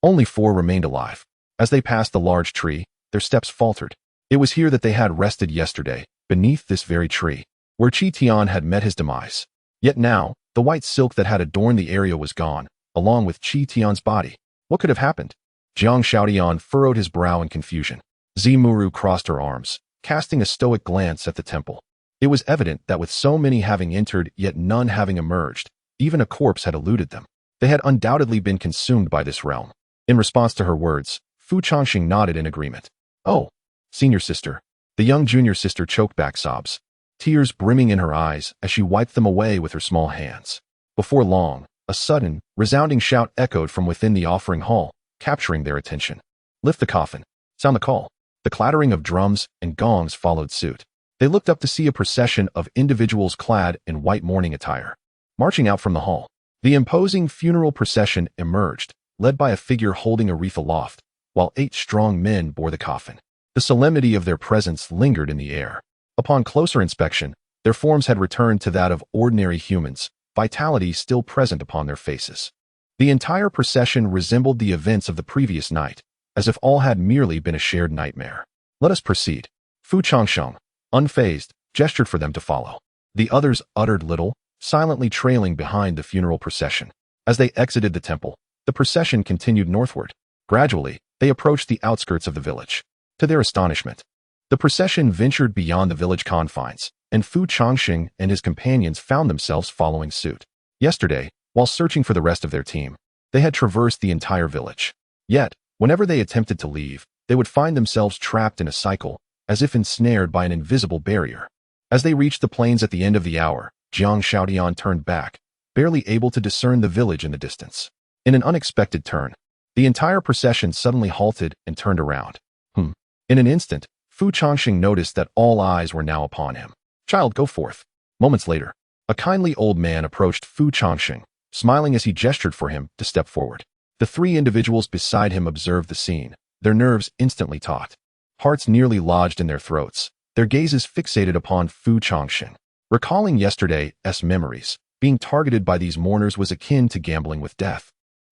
only 4 remained alive. As they passed the large tree, their steps faltered. It was here that they had rested yesterday, beneath this very tree, where Qi Tian had met his demise. Yet now, the white silk that had adorned the area was gone, along with Qi Tian's body. What could have happened? Jiang Shaotian furrowed his brow in confusion. Zimu Ro crossed her arms, casting a stoic glance at the temple. It was evident that with so many having entered yet none having emerged, even a corpse had eluded them. They had undoubtedly been consumed by this realm. In response to her words, Fu Changsheng nodded in agreement. Oh, senior sister. The young junior sister choked back sobs, tears brimming in her eyes as she wiped them away with her small hands. Before long, a sudden, resounding shout echoed from within the offering hall, capturing their attention. Lift the coffin. Sound the call. The clattering of drums and gongs followed suit. They looked up to see a procession of individuals clad in white mourning attire, marching out from the hall. The imposing funeral procession emerged, led by a figure holding a wreath aloft, while 8 strong men bore the coffin. The solemnity of their presence lingered in the air. Upon closer inspection, their forms had returned to that of ordinary humans, vitality still present upon their faces. The entire procession resembled the events of the previous night, as if all had merely been a shared nightmare. Let us proceed. Fu Changsheng, unfazed, gestured for them to follow. The others uttered little, silently trailing behind the funeral procession. As they exited the temple, the procession continued northward. Gradually, they approached the outskirts of the village. To their astonishment, the procession ventured beyond the village confines, and Fu Changsheng and his companions found themselves following suit. Yesterday, while searching for the rest of their team, they had traversed the entire village. Yet, whenever they attempted to leave, they would find themselves trapped in a cycle, as if ensnared by an invisible barrier. As they reached the plains at the end of the hour, Jiang Shaotian turned back, barely able to discern the village in the distance. In an unexpected turn, The entire procession suddenly halted and turned around. In an instant, Fu Changsheng noticed that all eyes were now upon him. "Child, go forth." Moments later, a kindly old man approached Fu Changsheng, smiling as he gestured for him to step forward. The three individuals beside him observed the scene, their nerves instantly taut. Hearts nearly lodged in their throats, their gazes fixated upon Fu Changsheng. Recalling yesterday's memories, being targeted by these mourners was akin to gambling with death,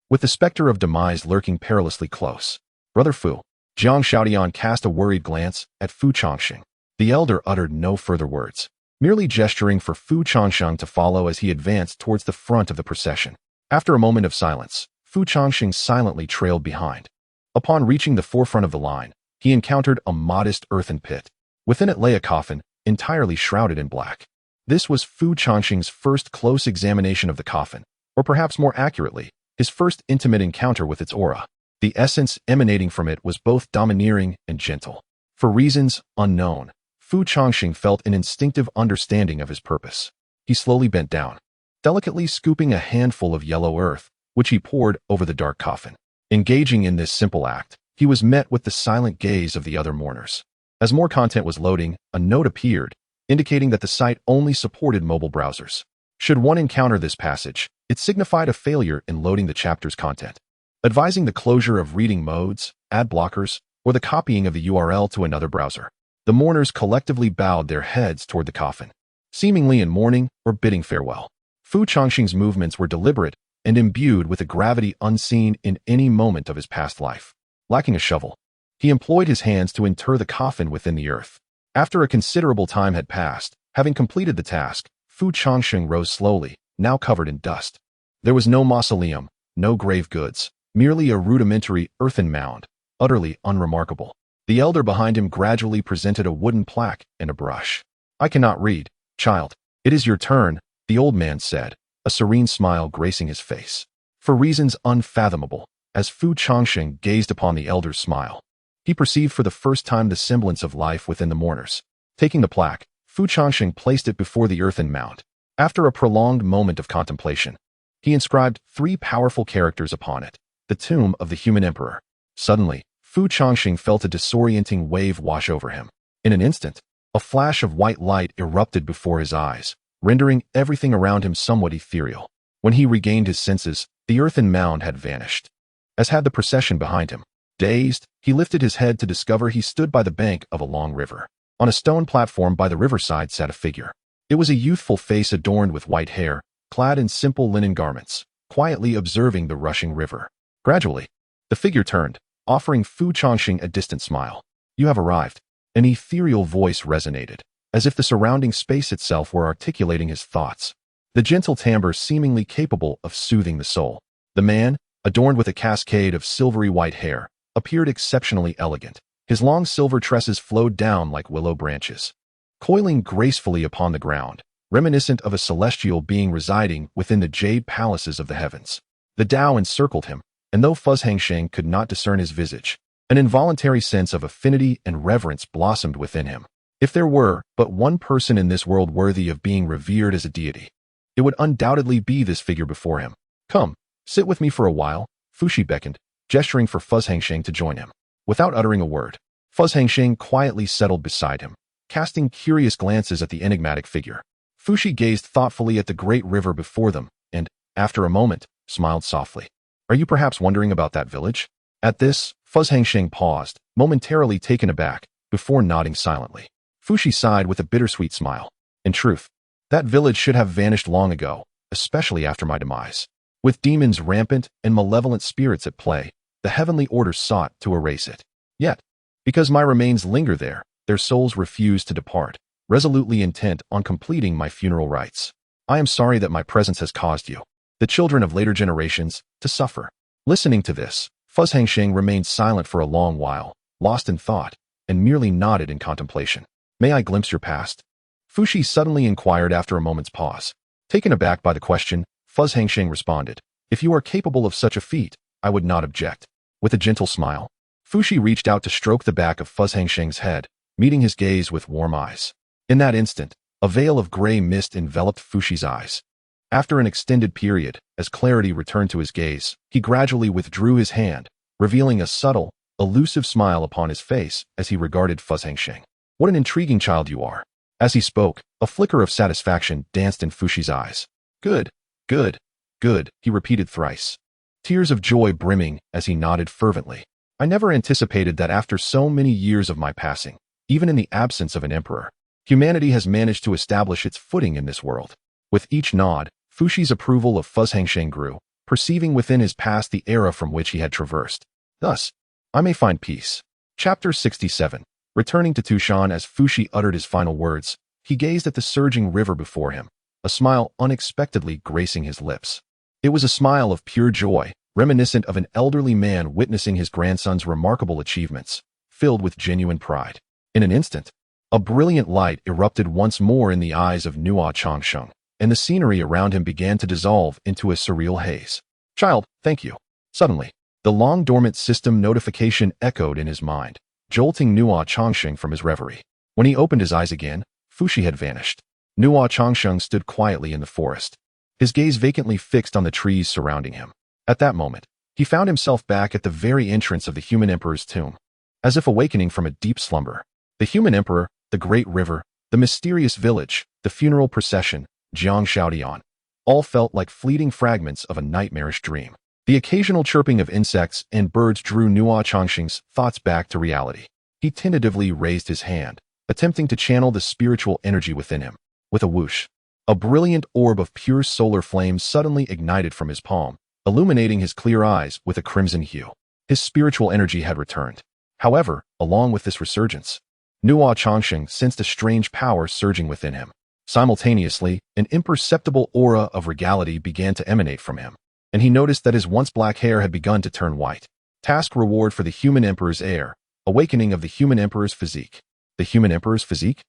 with the specter of demise lurking perilously close. "Brother Fu." Jiang Shaotian cast a worried glance at Fu Changsheng. The elder uttered no further words, merely gesturing for Fu Changsheng to follow as he advanced towards the front of the procession. After a moment of silence, Fu Changsheng silently trailed behind. Upon reaching the forefront of the line, he encountered a modest earthen pit. Within it lay a coffin, entirely shrouded in black. This was Fu Changsheng's first close examination of the coffin, or perhaps more accurately, his first intimate encounter with its aura. The essence emanating from it was both domineering and gentle. For reasons unknown, Fu Changsheng felt an instinctive understanding of his purpose. He slowly bent down, delicately scooping a handful of yellow earth, which he poured over the dark coffin. Engaging in this simple act, he was met with the silent gaze of the other mourners. As more content was loading, a note appeared, indicating that the site only supported mobile browsers. Should one encounter this passage, it signified a failure in loading the chapter's content, advising the closure of reading modes, ad blockers, or the copying of the URL to another browser. The mourners collectively bowed their heads toward the coffin, seemingly in mourning or bidding farewell. Fu Changsheng's movements were deliberate and imbued with a gravity unseen in any moment of his past life. Lacking a shovel, he employed his hands to inter the coffin within the earth. After a considerable time had passed, having completed the task, Fu Changsheng rose slowly, now covered in dust. There was no mausoleum, no grave goods, merely a rudimentary earthen mound, utterly unremarkable. The elder behind him gradually presented a wooden plaque and a brush. "I cannot read, child." "It is your turn," the old man said, a serene smile gracing his face. For reasons unfathomable, as Fu Changsheng gazed upon the elder's smile, he perceived for the first time the semblance of life within the mourners. Taking the plaque, Fu Changsheng placed it before the earthen mound. After a prolonged moment of contemplation, he inscribed 3 powerful characters upon it: the tomb of the human emperor. Suddenly, Fu Changsheng felt a disorienting wave wash over him. In an instant, a flash of white light erupted before his eyes, rendering everything around him somewhat ethereal. When he regained his senses, the earthen mound had vanished, as had the procession behind him. Dazed, he lifted his head to discover he stood by the bank of a long river. On a stone platform by the riverside sat a figure. It was a youthful face adorned with white hair, clad in simple linen garments, quietly observing the rushing river. Gradually, the figure turned, offering Fu Changsheng a distant smile. "You have arrived." An ethereal voice resonated, as if the surrounding space itself were articulating his thoughts, the gentle timbre seemingly capable of soothing the soul. The man, adorned with a cascade of silvery white hair, appeared exceptionally elegant. His long silver tresses flowed down like willow branches, coiling gracefully upon the ground, reminiscent of a celestial being residing within the jade palaces of the heavens. The Tao encircled him, and though Changsheng could not discern his visage, an involuntary sense of affinity and reverence blossomed within him. If there were but one person in this world worthy of being revered as a deity, it would undoubtedly be this figure before him. "Come, sit with me for a while," Fushi beckoned, gesturing for Changsheng to join him. Without uttering a word, Changsheng quietly settled beside him, casting curious glances at the enigmatic figure. Fushi gazed thoughtfully at the great river before them and, after a moment, smiled softly. "Are you perhaps wondering about that village?" At this, Changsheng paused, momentarily taken aback, before nodding silently. Fushi sighed with a bittersweet smile. "In truth, that village should have vanished long ago, especially after my demise. With demons rampant and malevolent spirits at play, the heavenly order sought to erase it. Yet, because my remains linger there, their souls refuse to depart, resolutely intent on completing my funeral rites. I am sorry that my presence has caused you, the children of later generations, to suffer." Listening to this, Changsheng remained silent for a long while, lost in thought, and merely nodded in contemplation. "May I glimpse your past?" Fushi suddenly inquired after a moment's pause. Taken aback by the question, Changsheng responded, "If you are capable of such a feat, I would not object." With a gentle smile, Fushi reached out to stroke the back of Changsheng's head, meeting his gaze with warm eyes. In that instant, a veil of gray mist enveloped Fushi's eyes. After an extended period, as clarity returned to his gaze, he gradually withdrew his hand, revealing a subtle, elusive smile upon his face as he regarded Changsheng. What an intriguing child you are. As he spoke, a flicker of satisfaction danced in Fushi's eyes. Good, good, good, he repeated thrice, tears of joy brimming as he nodded fervently. I never anticipated that after so many years of my passing, even in the absence of an emperor, humanity has managed to establish its footing in this world. With each nod, Fushi's approval of Changsheng grew, perceiving within his past the era from which he had traversed. Thus, I may find peace. Chapter 67. Returning to Tu Shan as Fushi uttered his final words, he gazed at the surging river before him, a smile unexpectedly gracing his lips. It was a smile of pure joy, reminiscent of an elderly man witnessing his grandson's remarkable achievements, filled with genuine pride. In an instant, a brilliant light erupted once more in the eyes of Changsheng, and the scenery around him began to dissolve into a surreal haze. Child, thank you. Suddenly, the long-dormant system notification echoed in his mind, jolting Changsheng from his reverie. When he opened his eyes again, Fushi had vanished. Changsheng stood quietly in the forest, his gaze vacantly fixed on the trees surrounding him. At that moment, he found himself back at the very entrance of the human emperor's tomb. As if awakening from a deep slumber, the human emperor, the great river, the mysterious village, the funeral procession, Jiang all felt like fleeting fragments of a nightmarish dream. The occasional chirping of insects and birds drew Changsheng's thoughts back to reality. He tentatively raised his hand, attempting to channel the spiritual energy within him. With a whoosh, a brilliant orb of pure solar flame suddenly ignited from his palm, illuminating his clear eyes with a crimson hue. His spiritual energy had returned. However, along with this resurgence, Changsheng sensed a strange power surging within him. Simultaneously, an imperceptible aura of regality began to emanate from him, and he noticed that his once black hair had begun to turn white. Task reward for the human emperor's heir, awakening of the human emperor's physique. The human emperor's physique?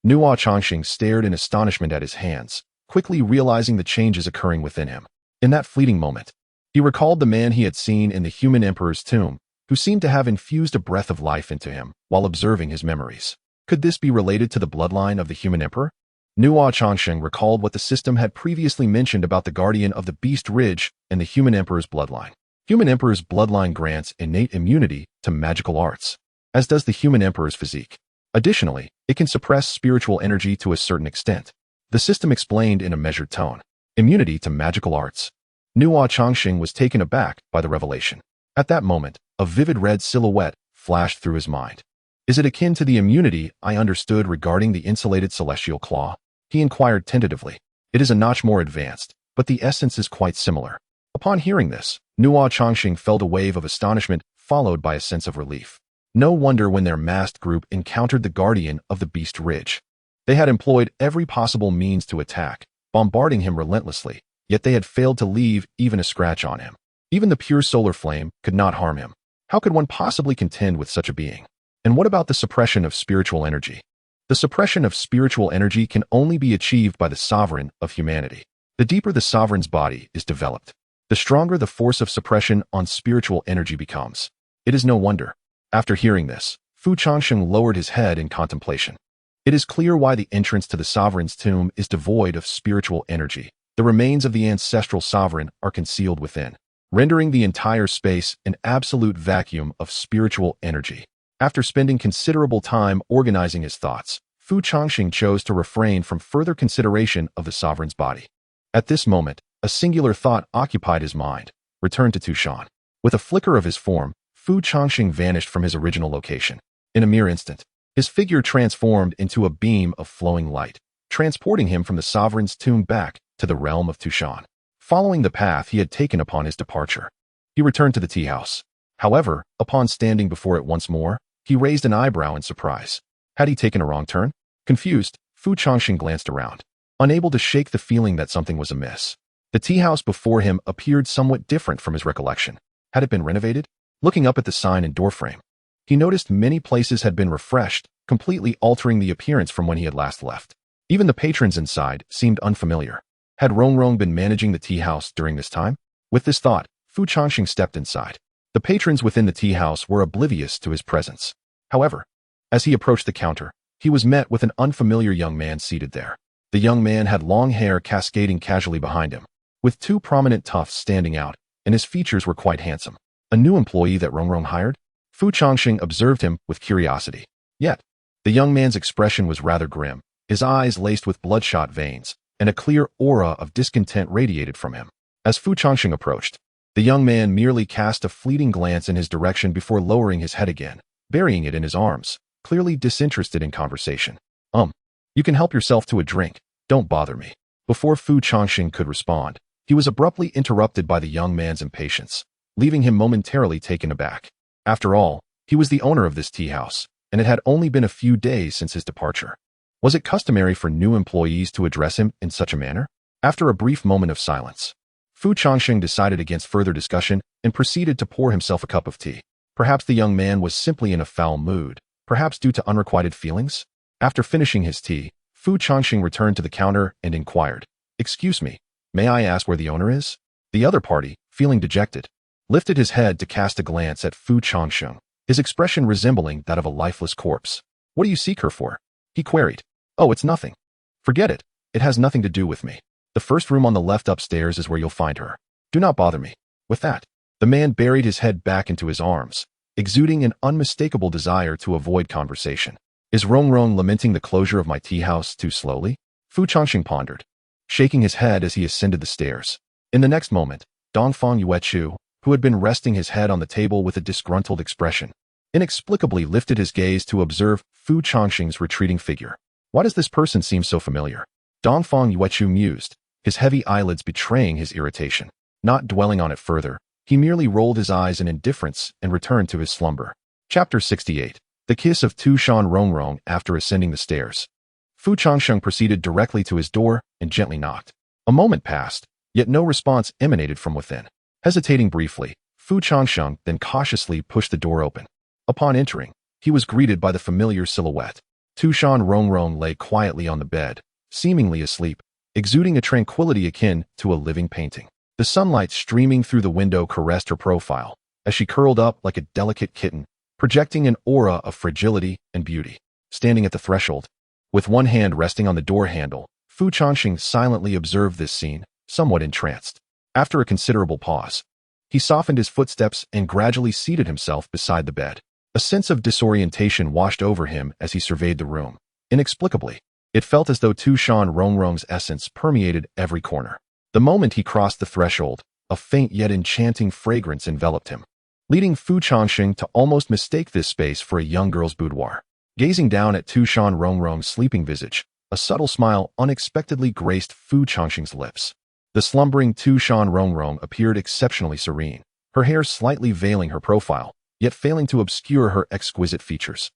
Changsheng stared in astonishment at his hands, quickly realizing the changes occurring within him. In that fleeting moment, he recalled the man he had seen in the human emperor's tomb, who seemed to have infused a breath of life into him while observing his memories. Could this be related to the bloodline of the human emperor? Changsheng recalled what the system had previously mentioned about the guardian of the Beast Ridge and the human emperor's bloodline. Human emperor's bloodline grants innate immunity to magical arts, as does the human emperor's physique. Additionally, it can suppress spiritual energy to a certain extent. The system explained in a measured tone. Immunity to magical arts. Changsheng was taken aback by the revelation. At that moment, a vivid red silhouette flashed through his mind. Is it akin to the immunity I understood regarding the insulated celestial claw? He inquired tentatively. It is a notch more advanced, but the essence is quite similar. Upon hearing this, Changsheng felt a wave of astonishment followed by a sense of relief. No wonder when their masked group encountered the guardian of the Beast Ridge. They had employed every possible means to attack, bombarding him relentlessly, yet they had failed to leave even a scratch on him. Even the pure solar flame could not harm him. How could one possibly contend with such a being? And what about the suppression of spiritual energy? The suppression of spiritual energy can only be achieved by the sovereign of humanity. The deeper the sovereign's body is developed, the stronger the force of suppression on spiritual energy becomes. It is no wonder. After hearing this, Changsheng lowered his head in contemplation. It is clear why the entrance to the sovereign's tomb is devoid of spiritual energy. The remains of the ancestral sovereign are concealed within, rendering the entire space an absolute vacuum of spiritual energy. After spending considerable time organizing his thoughts, Changsheng chose to refrain from further consideration of the sovereign's body. At this moment, a singular thought occupied his mind: return to Tu Shan. With a flicker of his form, Changsheng vanished from his original location. In a mere instant, his figure transformed into a beam of flowing light, transporting him from the sovereign's tomb back to the realm of Tu Shan. Following the path he had taken upon his departure, he returned to the tea house. However, upon standing before it once more, he raised an eyebrow in surprise. Had he taken a wrong turn? Confused, Changsheng glanced around, unable to shake the feeling that something was amiss. The tea house before him appeared somewhat different from his recollection. Had it been renovated? Looking up at the sign and doorframe, he noticed many places had been refreshed, completely altering the appearance from when he had last left. Even the patrons inside seemed unfamiliar. Had Rongrong been managing the tea house during this time? With this thought, Changsheng stepped inside. The patrons within the tea house were oblivious to his presence. However, as he approached the counter, he was met with an unfamiliar young man seated there. The young man had long hair cascading casually behind him, with two prominent tufts standing out, and his features were quite handsome. A new employee that Rongrong hired? Fu Changsheng observed him with curiosity. Yet, the young man's expression was rather grim, his eyes laced with bloodshot veins, and a clear aura of discontent radiated from him. As Fu Changsheng approached, the young man merely cast a fleeting glance in his direction before lowering his head again, burying it in his arms, clearly disinterested in conversation. You can help yourself to a drink. Don't bother me. Before Fu Changsheng could respond, he was abruptly interrupted by the young man's impatience, leaving him momentarily taken aback. After all, he was the owner of this tea house, and it had only been a few days since his departure. Was it customary for new employees to address him in such a manner? After a brief moment of silence, Fu Changsheng decided against further discussion and proceeded to pour himself a cup of tea. Perhaps the young man was simply in a foul mood, perhaps due to unrequited feelings? After finishing his tea, Fu Changsheng returned to the counter and inquired, "Excuse me, may I ask where the owner is?" The other party, feeling dejected, lifted his head to cast a glance at Fu Changsheng, his expression resembling that of a lifeless corpse. "What do you seek her for?" he queried. "Oh, it's nothing. Forget it. It has nothing to do with me. The first room on the left upstairs is where you'll find her. Do not bother me." With that, the man buried his head back into his arms, exuding an unmistakable desire to avoid conversation. Is Rongrong lamenting the closure of my tea house too slowly? Fu Changsheng pondered, shaking his head as he ascended the stairs. In the next moment, Dongfang Yuechu, who had been resting his head on the table with a disgruntled expression, inexplicably lifted his gaze to observe Fu Changsheng's retreating figure. Why does this person seem so familiar? Dongfang Yuechu mused, his heavy eyelids betraying his irritation. Not dwelling on it further, he merely rolled his eyes in indifference and returned to his slumber. Chapter 68. The Kiss of Tu Shan Rongrong. After ascending the stairs, Fu Changsheng proceeded directly to his door and gently knocked. A moment passed, yet no response emanated from within. Hesitating briefly, Fu Changsheng then cautiously pushed the door open. Upon entering, he was greeted by the familiar silhouette. Tu Shan Rongrong lay quietly on the bed, seemingly asleep, exuding a tranquility akin to a living painting. The sunlight streaming through the window caressed her profile, as she curled up like a delicate kitten, projecting an aura of fragility and beauty. Standing at the threshold, with one hand resting on the door handle, Fu Changsheng silently observed this scene, somewhat entranced. After a considerable pause, he softened his footsteps and gradually seated himself beside the bed. A sense of disorientation washed over him as he surveyed the room. Inexplicably, it felt as though Tu Shan Rongrong's essence permeated every corner. The moment he crossed the threshold, a faint yet enchanting fragrance enveloped him, leading Fu Changsheng to almost mistake this space for a young girl's boudoir. Gazing down at Tu Shan Rongrong's sleeping visage, a subtle smile unexpectedly graced Fu Changsheng's lips. The slumbering Tu Shan Rongrong appeared exceptionally serene, her hair slightly veiling her profile, yet failing to obscure her exquisite features.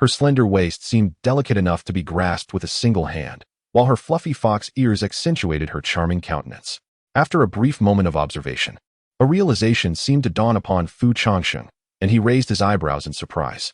Her slender waist seemed delicate enough to be grasped with a single hand, while her fluffy fox ears accentuated her charming countenance. After a brief moment of observation, a realization seemed to dawn upon Fu Changsheng, and he raised his eyebrows in surprise.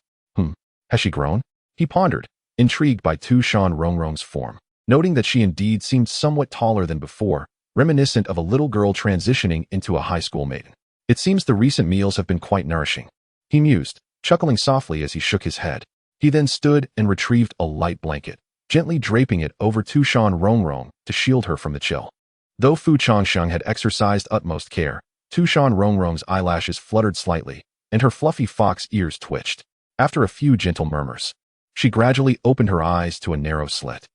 Has she grown? He pondered, intrigued by Tu Shan Rongrong's form. Noting that she indeed seemed somewhat taller than before, reminiscent of a little girl transitioning into a high school maiden. It seems the recent meals have been quite nourishing, he mused, chuckling softly as he shook his head. He then stood and retrieved a light blanket, gently draping it over Tu Shan Rongrong to shield her from the chill. Though Fu Changsheng had exercised utmost care, Tu Shan Rongrong's eyelashes fluttered slightly, and her fluffy fox ears twitched. After a few gentle murmurs, she gradually opened her eyes to a narrow slit.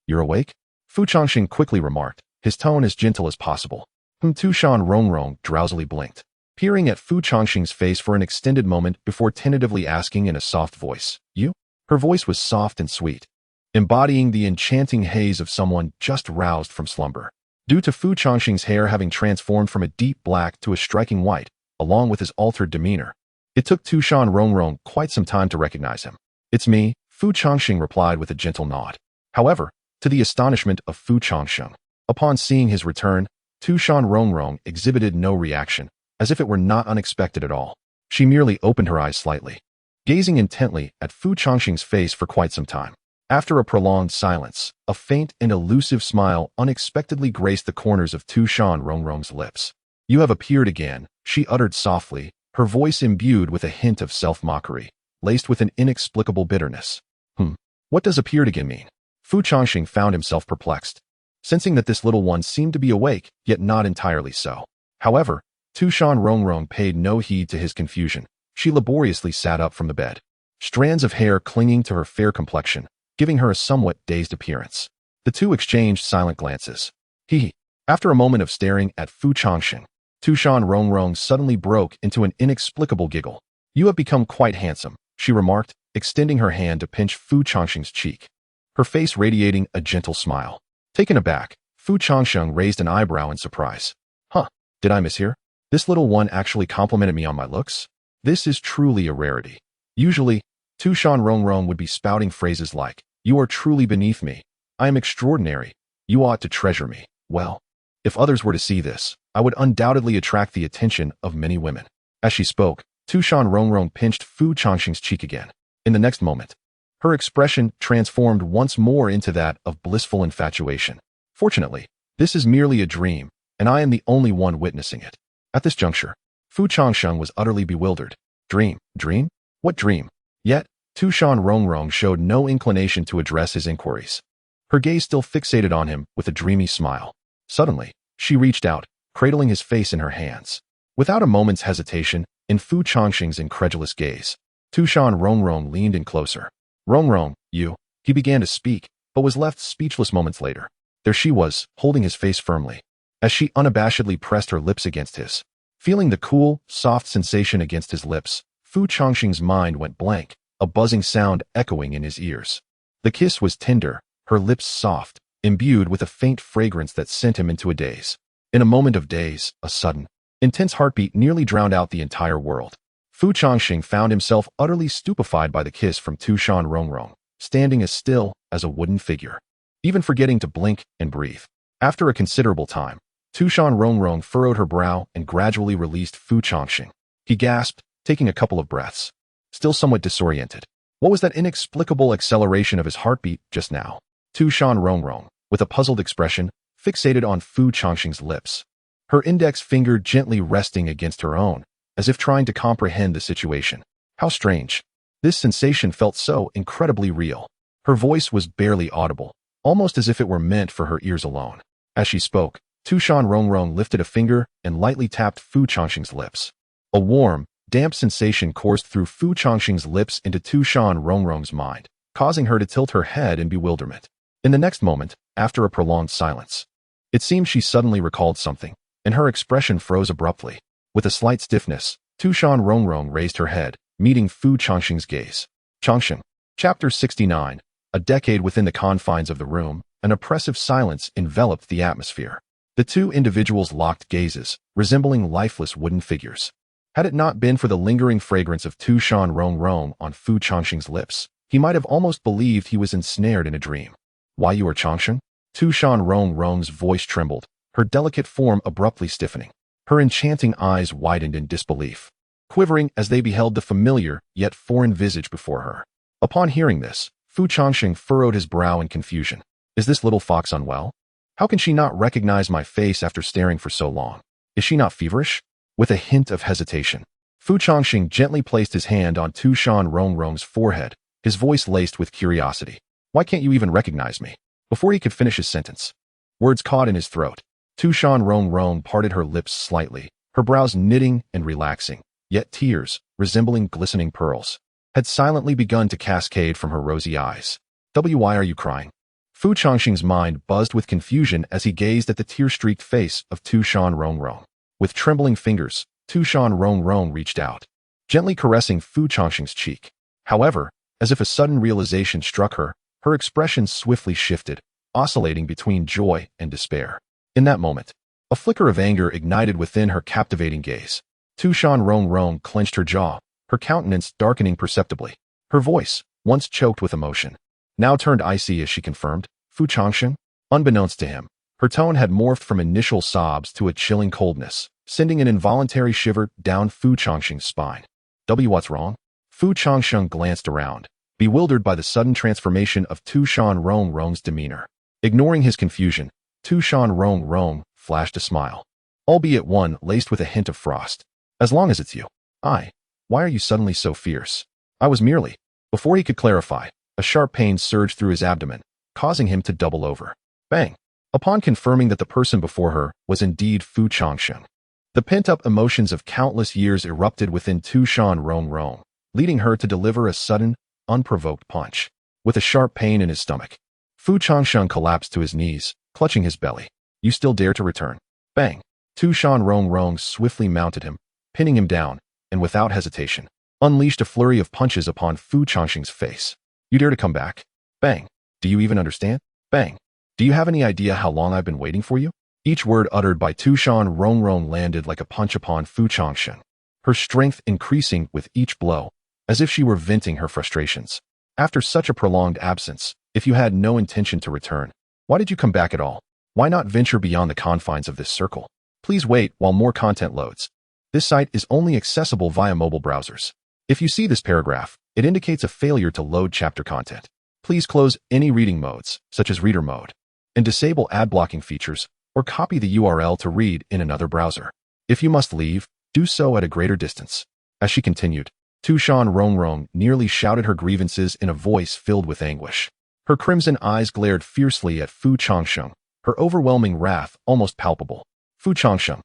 You're awake? Fu Changsheng quickly remarked, his tone as gentle as possible. Tu Shan Rongrong drowsily blinked, peering at Fu Changsheng's face for an extended moment before tentatively asking in a soft voice, "You?" Her voice was soft and sweet, embodying the enchanting haze of someone just roused from slumber. Due to Fu Changsheng's hair having transformed from a deep black to a striking white, along with his altered demeanor, it took Tu Shan Rongrong quite some time to recognize him. "It's me," Fu Changsheng replied with a gentle nod. However, to the astonishment of Fu Changsheng, upon seeing his return, Tu Shan Rongrong exhibited no reaction, as if it were not unexpected at all. She merely opened her eyes slightly, gazing intently at Fu Changsheng's face for quite some time. After a prolonged silence, a faint and elusive smile unexpectedly graced the corners of Tu Shan Rongrong's lips. "You have appeared again," she uttered softly, her voice imbued with a hint of self-mockery, laced with an inexplicable bitterness. What does appeared again mean?" Fu Changsheng found himself perplexed, sensing that this little one seemed to be awake, yet not entirely so. However, Tu Shan Rongrong paid no heed to his confusion. She laboriously sat up from the bed, strands of hair clinging to her fair complexion, giving her a somewhat dazed appearance. The two exchanged silent glances. After a moment of staring at Fu Changsheng, Tu Shan Rongrong suddenly broke into an inexplicable giggle. "You have become quite handsome," she remarked, extending her hand to pinch Fu Changsheng's cheek, her face radiating a gentle smile. Taken aback, Fu Changsheng raised an eyebrow in surprise. "Huh, did I mishear? This little one actually complimented me on my looks? This is truly a rarity." Usually, Tu Shan Rongrong would be spouting phrases like, "You are truly beneath me. I am extraordinary. You ought to treasure me. Well, if others were to see this, I would undoubtedly attract the attention of many women." As she spoke, Tu Shan Rongrong pinched Fu Changsheng's cheek again. In the next moment, her expression transformed once more into that of blissful infatuation. "Fortunately, this is merely a dream, and I am the only one witnessing it." At this juncture, Fu Changsheng was utterly bewildered. Dream? Dream? What dream? Yet, Tu Shan Rongrong showed no inclination to address his inquiries, her gaze still fixated on him with a dreamy smile. Suddenly, she reached out, cradling his face in her hands. Without a moment's hesitation, in Fu Changsheng's incredulous gaze, Tu Shan Rongrong leaned in closer. "Rongrong, you," he began to speak, but was left speechless moments later. There she was, holding his face firmly, as she unabashedly pressed her lips against his. Feeling the cool, soft sensation against his lips, Fu Changsheng's mind went blank, a buzzing sound echoing in his ears. The kiss was tender, her lips soft, imbued with a faint fragrance that sent him into a daze. In a moment of daze, a sudden, intense heartbeat nearly drowned out the entire world. Fu Changsheng found himself utterly stupefied by the kiss from Tu Shan Rongrong, standing as still as a wooden figure, even forgetting to blink and breathe. After a considerable time, Tu Shan Rongrong furrowed her brow and gradually released Fu Changsheng. He gasped, taking a couple of breaths, still somewhat disoriented. What was that inexplicable acceleration of his heartbeat just now? Tu Shan Rongrong, with a puzzled expression, fixated on Fu Changsheng's lips, her index finger gently resting against her own, as if trying to comprehend the situation. How strange. This sensation felt so incredibly real. Her voice was barely audible, almost as if it were meant for her ears alone. As she spoke, Tu Shan Rongrong lifted a finger and lightly tapped Fu Changsheng's lips. A warm, damp sensation coursed through Fu Changsheng's lips into Tu Shan Rongrong's mind, causing her to tilt her head in bewilderment. In the next moment, after a prolonged silence, it seemed she suddenly recalled something, and her expression froze abruptly. With a slight stiffness, Tu Shan Rongrong raised her head, meeting Fu Changsheng's gaze. Changsheng. Chapter 69. A decade within the confines of the room, an oppressive silence enveloped the atmosphere. The two individuals locked gazes, resembling lifeless wooden figures. Had it not been for the lingering fragrance of Tu Shan Rongrong on Fu Changsheng's lips, he might have almost believed he was ensnared in a dream. "Why, you are Changsheng?" Tu Shan Rongrong's voice trembled, her delicate form abruptly stiffening. Her enchanting eyes widened in disbelief, quivering as they beheld the familiar yet foreign visage before her. Upon hearing this, Fu Changsheng furrowed his brow in confusion. "Is this little fox unwell? How can she not recognize my face after staring for so long? Is she not feverish?" With a hint of hesitation, Fu Changsheng gently placed his hand on Tu Shan Rongrong's forehead, his voice laced with curiosity. "Why can't you even recognize me?" Before he could finish his sentence, words caught in his throat. Tu Shan Rongrong parted her lips slightly, her brows knitting and relaxing, yet tears, resembling glistening pearls, had silently begun to cascade from her rosy eyes. "Why are you crying?" Fu Changsheng's mind buzzed with confusion as he gazed at the tear-streaked face of Tu Shan Rongrong. With trembling fingers, Tu Shan Rongrong reached out, gently caressing Fu Changsheng's cheek. However, as if a sudden realization struck her, her expression swiftly shifted, oscillating between joy and despair. In that moment, a flicker of anger ignited within her captivating gaze. Tu Shan Rongrong clenched her jaw, her countenance darkening perceptibly. Her voice, once choked with emotion, now turned icy as she confirmed, "Fu Changsheng?" Unbeknownst to him, her tone had morphed from initial sobs to a chilling coldness, sending an involuntary shiver down Fu Changsheng's spine. What's wrong?" Fu Changsheng glanced around, bewildered by the sudden transformation of Tu Shan Rongrong's demeanor. Ignoring his confusion, Tu Shan Rongrong flashed a smile, albeit one laced with a hint of frost. "As long as it's you." "Why are you suddenly so fierce?" "I was merely..." Before he could clarify, a sharp pain surged through his abdomen, causing him to double over. Bang! Upon confirming that the person before her was indeed Fu Changsheng, the pent-up emotions of countless years erupted within Tu Shan Rongrong, leading her to deliver a sudden, unprovoked punch. With a sharp pain in his stomach, Fu Changsheng collapsed to his knees, clutching his belly. You still dare to return? Bang! Tu Shan Rongrong swiftly mounted him, pinning him down, and without hesitation, unleashed a flurry of punches upon Fu Changsheng's face. You dare to come back? Bang! Do you even understand? Bang! Do you have any idea how long I've been waiting for you? Each word uttered by Tu Shan Rongrong landed like a punch upon Fu Changsheng, her strength increasing with each blow, as if she were venting her frustrations. After such a prolonged absence, if you had no intention to return, why did you come back at all? Why not venture beyond the confines of this circle? Please wait while more content loads. This site is only accessible via mobile browsers. If you see this paragraph, it indicates a failure to load chapter content. Please close any reading modes, such as reader mode, and disable ad blocking features, or copy the URL to read in another browser. If you must leave, do so at a greater distance. As she continued, Tu Shan Rongrong nearly shouted her grievances in a voice filled with anguish. Her crimson eyes glared fiercely at Fu Changsheng, her overwhelming wrath almost palpable. Fu Changsheng,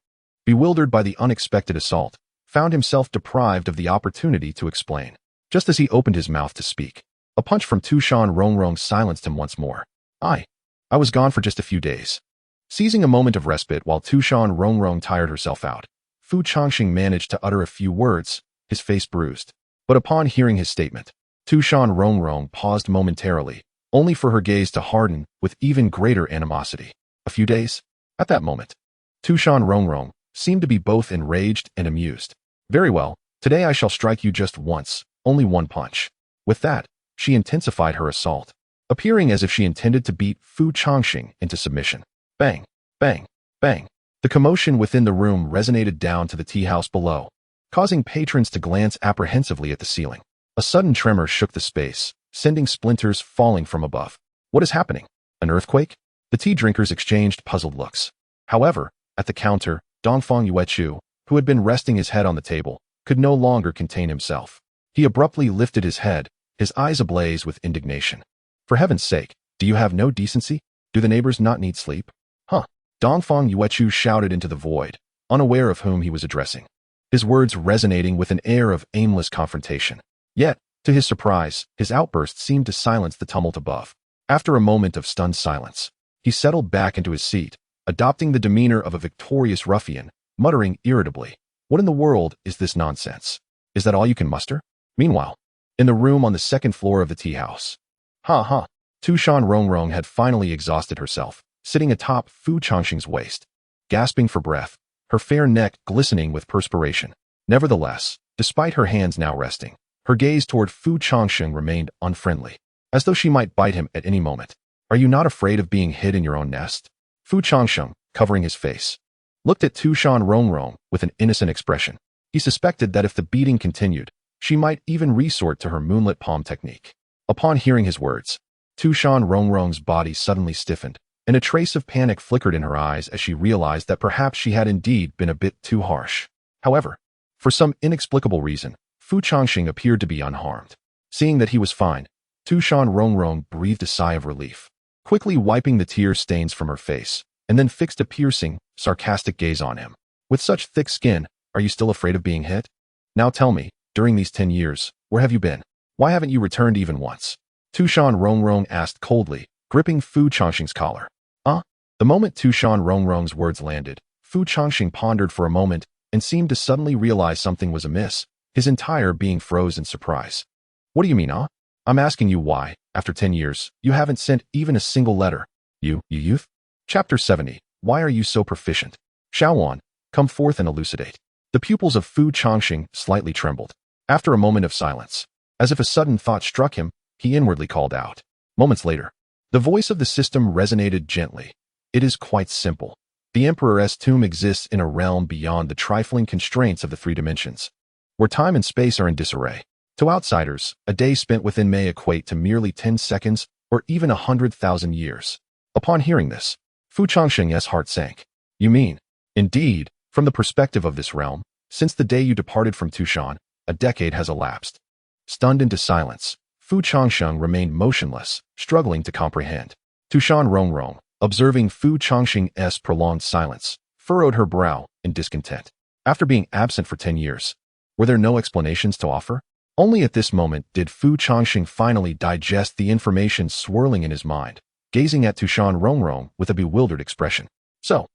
bewildered by the unexpected assault, found himself deprived of the opportunity to explain. Just as he opened his mouth to speak, a punch from Tu Shan Rongrong silenced him once more. I was gone for just a few days. Seizing a moment of respite while Tu Shan Rongrong tired herself out, Fu Changsheng managed to utter a few words, his face bruised. But upon hearing his statement, Tu Shan Rongrong paused momentarily, only for her gaze to harden with even greater animosity. A few days? At that moment, Tu Shan Rongrong seemed to be both enraged and amused. Very well, today I shall strike you just once, only one punch. With that, she intensified her assault, appearing as if she intended to beat Fu Changsheng into submission. Bang, bang, bang. The commotion within the room resonated down to the tea house below, causing patrons to glance apprehensively at the ceiling. A sudden tremor shook the space, sending splinters falling from above. What is happening? An earthquake? The tea drinkers exchanged puzzled looks. However, at the counter, Dongfang Yuechu, who had been resting his head on the table, could no longer contain himself. He abruptly lifted his head, his eyes ablaze with indignation. For heaven's sake, do you have no decency? Do the neighbors not need sleep? Huh? Dongfang Yuechu shouted into the void, unaware of whom he was addressing, his words resonating with an air of aimless confrontation. Yet, to his surprise, his outburst seemed to silence the tumult above. After a moment of stunned silence, he settled back into his seat, adopting the demeanor of a victorious ruffian, muttering irritably, "What in the world is this nonsense? Is that all you can muster?" Meanwhile, in the room on the second floor of the tea house, Tu Shan Rongrong had finally exhausted herself, sitting atop Fu Changsheng's waist, gasping for breath, her fair neck glistening with perspiration. Nevertheless, despite her hands now resting, her gaze toward Fu Changsheng remained unfriendly, as though she might bite him at any moment. Are you not afraid of being hid in your own nest? Fu Changsheng, covering his face, looked at Tu Shan Rongrong with an innocent expression. He suspected that if the beating continued, she might even resort to her moonlit palm technique. Upon hearing his words, Tu Shan Rongrong's body suddenly stiffened, and a trace of panic flickered in her eyes as she realized that perhaps she had indeed been a bit too harsh. However, for some inexplicable reason, Fu Changsheng appeared to be unharmed. Seeing that he was fine, Tu Shan Rongrong breathed a sigh of relief, quickly wiping the tear stains from her face, and then fixed a piercing, sarcastic gaze on him. With such thick skin, are you still afraid of being hit? Now tell me, during these 10 years, where have you been? Why haven't you returned even once? Tu Shan Rongrong asked coldly, gripping Fu Changsheng's collar. The moment Tu Shan Rongrong's words landed, Fu Changsheng pondered for a moment and seemed to suddenly realize something was amiss, his entire being froze in surprise. What do you mean, I'm asking you why, after 10 years, you haven't sent even a single letter. You youth? Chapter 70. Why are you so proficient? Xiaowan, come forth and elucidate. The pupils of Fu Changsheng slightly trembled. After a moment of silence, as if a sudden thought struck him, he inwardly called out. Moments later, the voice of the system resonated gently. It is quite simple. The Emperor's tomb exists in a realm beyond the trifling constraints of the 3 dimensions, where time and space are in disarray. To outsiders, a day spent within may equate to merely 10 seconds or even 100,000 years. Upon hearing this, Fu Changsheng's heart sank. You mean? Indeed, from the perspective of this realm, since the day you departed from Tu Shan, a decade has elapsed. Stunned into silence, Fu Changsheng remained motionless, struggling to comprehend. Tu Shan Rongrong, observing Fu Changsheng's prolonged silence, furrowed her brow in discontent. After being absent for 10 years, were there no explanations to offer? Only at this moment did Fu Changsheng finally digest the information swirling in his mind, gazing at Tu Shan Rongrong with a bewildered expression. So,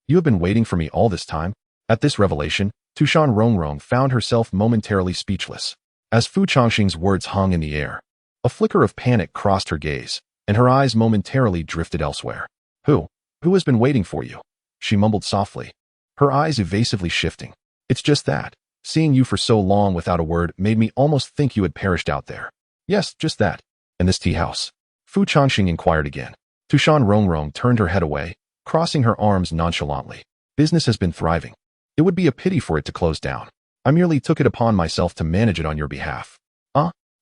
you have been waiting for me all this time? At this revelation, Tu Shan Rongrong found herself momentarily speechless. As Fu Changsheng's words hung in the air, a flicker of panic crossed her gaze, and her eyes momentarily drifted elsewhere. Who has been waiting for you? She mumbled softly, her eyes evasively shifting. It's just that. Seeing you for so long without a word made me almost think you had perished out there. Yes, just that. In this tea house? Fu Changsheng inquired again. Tu Shan Rongrong turned her head away, crossing her arms nonchalantly. Business has been thriving. It would be a pity for it to close down. I merely took it upon myself to manage it on your behalf.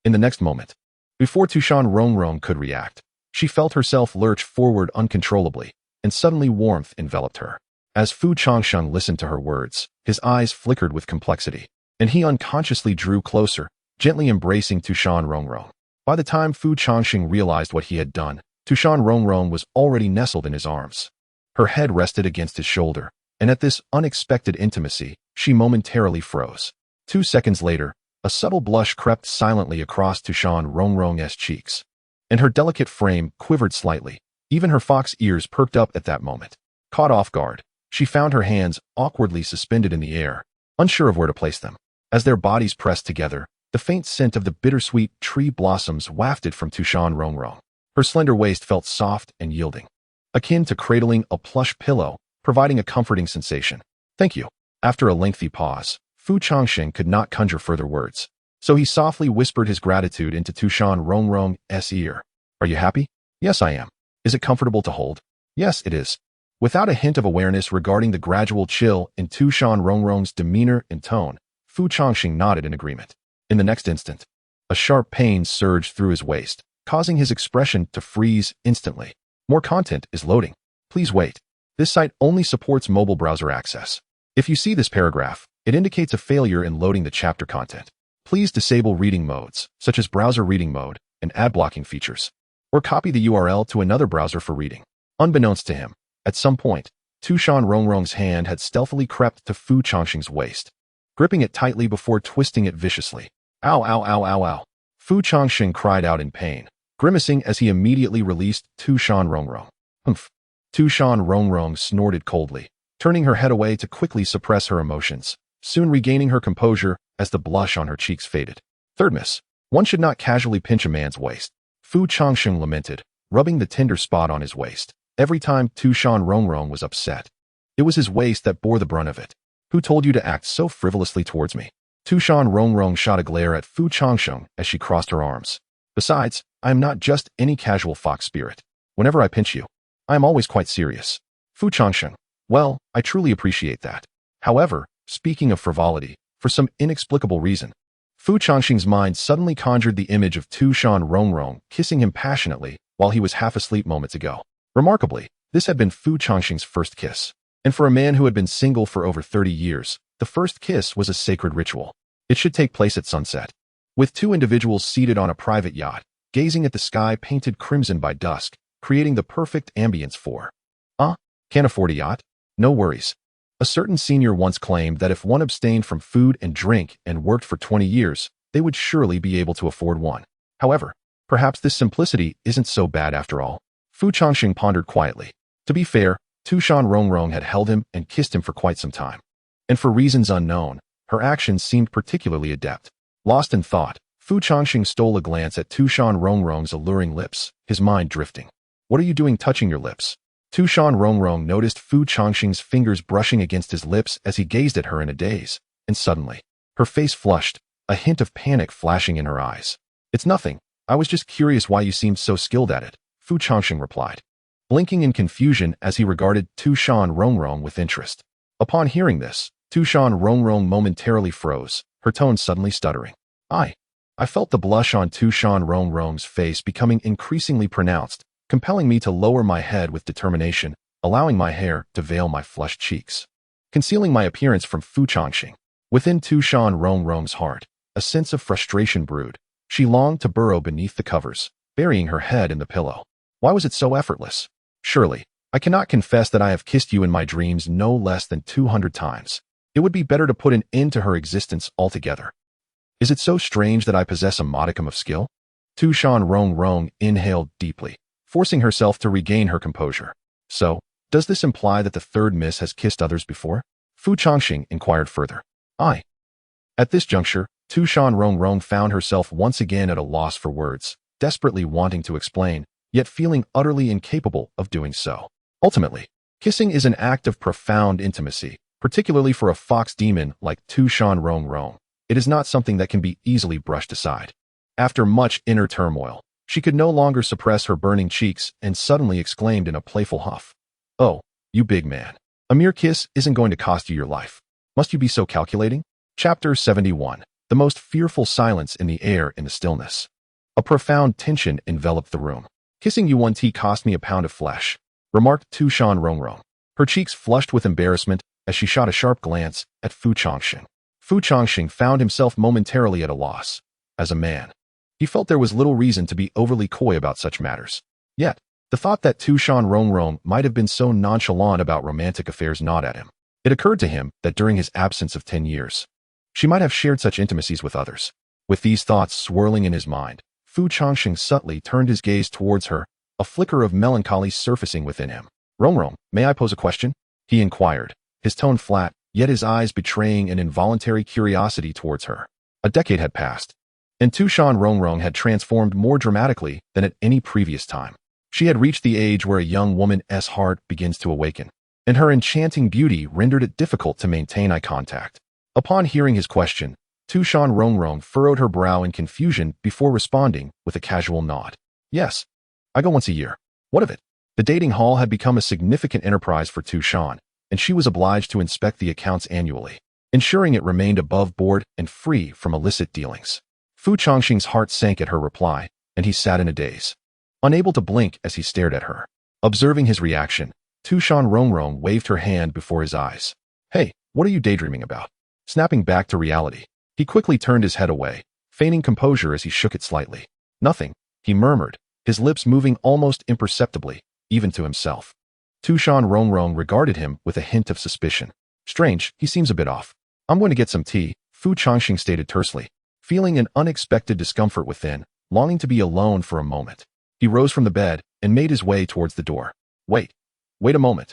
In the next moment, before Tu Shan Rongrong could react, she felt herself lurch forward uncontrollably, and suddenly warmth enveloped her. As Fu Changsheng listened to her words, his eyes flickered with complexity, and he unconsciously drew closer, gently embracing Tu Shan Rongrong. By the time Fu Changsheng realized what he had done, Tu Shan Rongrong was already nestled in his arms. Her head rested against his shoulder, and at this unexpected intimacy, she momentarily froze. 2 seconds later, a subtle blush crept silently across Tu Shan Rongrong's cheeks, and her delicate frame quivered slightly. Even her fox ears perked up at that moment. Caught off guard, she found her hands awkwardly suspended in the air, unsure of where to place them. As their bodies pressed together, the faint scent of the bittersweet tree blossoms wafted from Tu Shan Rongrong. Her slender waist felt soft and yielding, akin to cradling a plush pillow, providing a comforting sensation. Thank you. After a lengthy pause, Fu Changsheng could not conjure further words, so he softly whispered his gratitude into Tu Shan Rongrong's ear. Are you happy? Yes, I am. Is it comfortable to hold? Yes, it is. Without a hint of awareness regarding the gradual chill in Tu Shan Rongrong's demeanor and tone, Fu Changsheng nodded in agreement. In the next instant, a sharp pain surged through his waist, causing his expression to freeze instantly. More content is loading. Please wait. This site only supports mobile browser access. If you see this paragraph, it indicates a failure in loading the chapter content. Please disable reading modes, such as browser reading mode and ad blocking features, or copy the URL to another browser for reading. Unbeknownst to him, at some point, Tu Shan Rongrong's hand had stealthily crept to Fu Changsheng's waist, gripping it tightly before twisting it viciously. Ow, ow, ow, ow, ow. Fu Changsheng cried out in pain, grimacing as he immediately released Tu Shan Rongrong. Humph. Tu Shan Rongrong snorted coldly, turning her head away to quickly suppress her emotions, soon regaining her composure as the blush on her cheeks faded. Third miss. One should not casually pinch a man's waist. Fu Changsheng lamented, rubbing the tender spot on his waist. Every time Tu Shan Rongrong was upset, it was his waist that bore the brunt of it. Who told you to act so frivolously towards me? Tu Shan Rongrong shot a glare at Fu Changsheng as she crossed her arms. Besides, I am not just any casual fox spirit. Whenever I pinch you, I am always quite serious. Fu Changsheng, well, I truly appreciate that. However, speaking of frivolity, for some inexplicable reason, Fu Changsheng's mind suddenly conjured the image of Tu Shan Rongrong kissing him passionately while he was half asleep moments ago. Remarkably, this had been Fu Changsheng's first kiss. And for a man who had been single for over 30 years, the first kiss was a sacred ritual. It should take place at sunset, with two individuals seated on a private yacht, gazing at the sky painted crimson by dusk, creating the perfect ambience for. Can't afford a yacht? No worries. A certain senior once claimed that if one abstained from food and drink and worked for 20 years, they would surely be able to afford one. However, perhaps this simplicity isn't so bad after all. Fu Changsheng pondered quietly. To be fair, Tu Shan Rongrong had held him and kissed him for quite some time. And for reasons unknown, her actions seemed particularly adept. Lost in thought, Fu Changsheng stole a glance at Tu Shan Rongrong's alluring lips, his mind drifting. What are you doing touching your lips? Tu Shan Rongrong noticed Fu Changsheng's fingers brushing against his lips as he gazed at her in a daze, and suddenly, her face flushed, a hint of panic flashing in her eyes. It's nothing. I was just curious why you seemed so skilled at it, Fu Changsheng replied, blinking in confusion as he regarded Tu Shan Rongrong with interest. Upon hearing this, Tu Shan Rongrong momentarily froze, her tone suddenly stuttering. I felt the blush on Tu Shan Rongrong's face becoming increasingly pronounced, compelling me to lower my head with determination, allowing my hair to veil my flushed cheeks, concealing my appearance from Fu Changsheng. Within Tu Shan Rongrong's heart, a sense of frustration brewed. She longed to burrow beneath the covers, burying her head in the pillow. Why was it so effortless? Surely, I cannot confess that I have kissed you in my dreams no less than 200 times. It would be better to put an end to her existence altogether. Is it so strange that I possess a modicum of skill? Tu Shan Rongrong inhaled deeply, forcing herself to regain her composure. So, does this imply that the third miss has kissed others before? Fu Changsheng inquired further. Aye. At this juncture, Tu Shan Rongrong found herself once again at a loss for words, desperately wanting to explain, yet feeling utterly incapable of doing so. Ultimately, kissing is an act of profound intimacy, particularly for a fox demon like Tu Shan Rongrong. It is not something that can be easily brushed aside. After much inner turmoil, she could no longer suppress her burning cheeks and suddenly exclaimed in a playful huff, "Oh, you big man. A mere kiss isn't going to cost you your life. Must you be so calculating?" Chapter 71. The most fearful silence in the air in the stillness. A profound tension enveloped the room. "Kissing you one tea cost me a pound of flesh," remarked Tu Shan Rongrong. Her cheeks flushed with embarrassment as she shot a sharp glance at Fu Changsheng. Fu Changsheng found himself momentarily at a loss. As a man, he felt there was little reason to be overly coy about such matters. Yet, the thought that Tu Shan Rongrong might have been so nonchalant about romantic affairs gnawed at him. It occurred to him that during his absence of 10 years, she might have shared such intimacies with others. With these thoughts swirling in his mind, Fu Changsheng subtly turned his gaze towards her, a flicker of melancholy surfacing within him. "Rongrong, may I pose a question?" he inquired, his tone flat, yet his eyes betraying an involuntary curiosity towards her. A decade had passed, and Tu Shan Rongrong had transformed more dramatically than at any previous time. She had reached the age where a young woman's heart begins to awaken, and her enchanting beauty rendered it difficult to maintain eye contact. Upon hearing his question, Tu Shan Rongrong furrowed her brow in confusion before responding with a casual nod. "Yes, I go once a year." What of it? The dating hall had become a significant enterprise for Tu Shan, and she was obliged to inspect the accounts annually, ensuring it remained above board and free from illicit dealings. Fu Changsheng's heart sank at her reply, and he sat in a daze, unable to blink as he stared at her. Observing his reaction, Tu Shan Rongrong waved her hand before his eyes. "Hey, what are you daydreaming about?" Snapping back to reality, he quickly turned his head away, feigning composure as he shook it slightly. "Nothing," he murmured, his lips moving almost imperceptibly, even to himself. Tu Shan Rongrong regarded him with a hint of suspicion. "Strange, he seems a bit off." "I'm going to get some tea," Fu Changsheng stated tersely, feeling an unexpected discomfort within, longing to be alone for a moment. He rose from the bed and made his way towards the door. Wait a moment."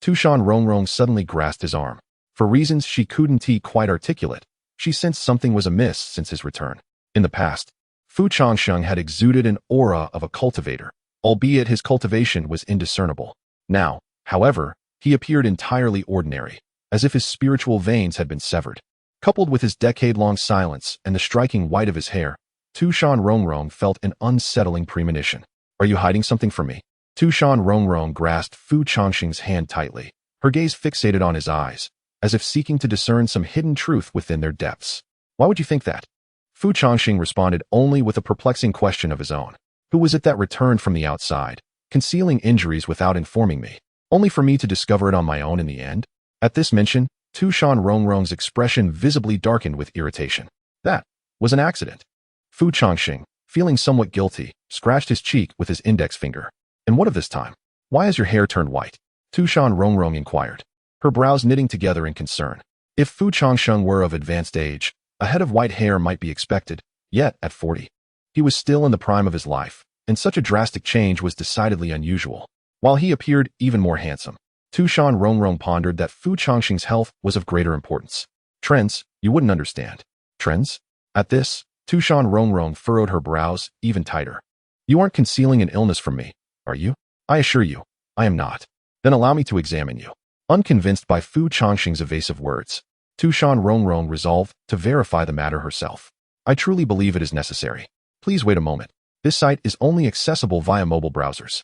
Tu Shan Rongrong suddenly grasped his arm. For reasons she couldn't quite articulate, she sensed something was amiss since his return. In the past, Fu Changsheng had exuded an aura of a cultivator, albeit his cultivation was indiscernible. Now, however, he appeared entirely ordinary, as if his spiritual veins had been severed. Coupled with his decade-long silence and the striking white of his hair, Tu Shan Rongrong felt an unsettling premonition. "Are you hiding something from me?" Tu Shan Rongrong grasped Fu Changsheng's hand tightly, her gaze fixated on his eyes, as if seeking to discern some hidden truth within their depths. "Why would you think that?" Fu Changsheng responded only with a perplexing question of his own. "Who was it that returned from the outside, concealing injuries without informing me, only for me to discover it on my own in the end?" At this mention, Tu Shan Rongrong's expression visibly darkened with irritation. "That was an accident." Fu Changsheng, feeling somewhat guilty, scratched his cheek with his index finger. "And what of this time? Why has your hair turned white?" Tu Shan Rongrong inquired, her brows knitting together in concern. If Fu Changsheng were of advanced age, a head of white hair might be expected, yet, at 40, he was still in the prime of his life, and such a drastic change was decidedly unusual. While he appeared even more handsome, Tu Shan Rongrong pondered that Fu Changsheng's health was of greater importance. "Trends, you wouldn't understand." "Trends?" At this, Tu Shan Rongrong furrowed her brows even tighter. "You aren't concealing an illness from me, are you?" "I assure you, I am not." "Then allow me to examine you." Unconvinced by Fu Changsheng's evasive words, Tu Shan Rongrong resolved to verify the matter herself. "I truly believe it is necessary. Please wait a moment. This site is only accessible via mobile browsers.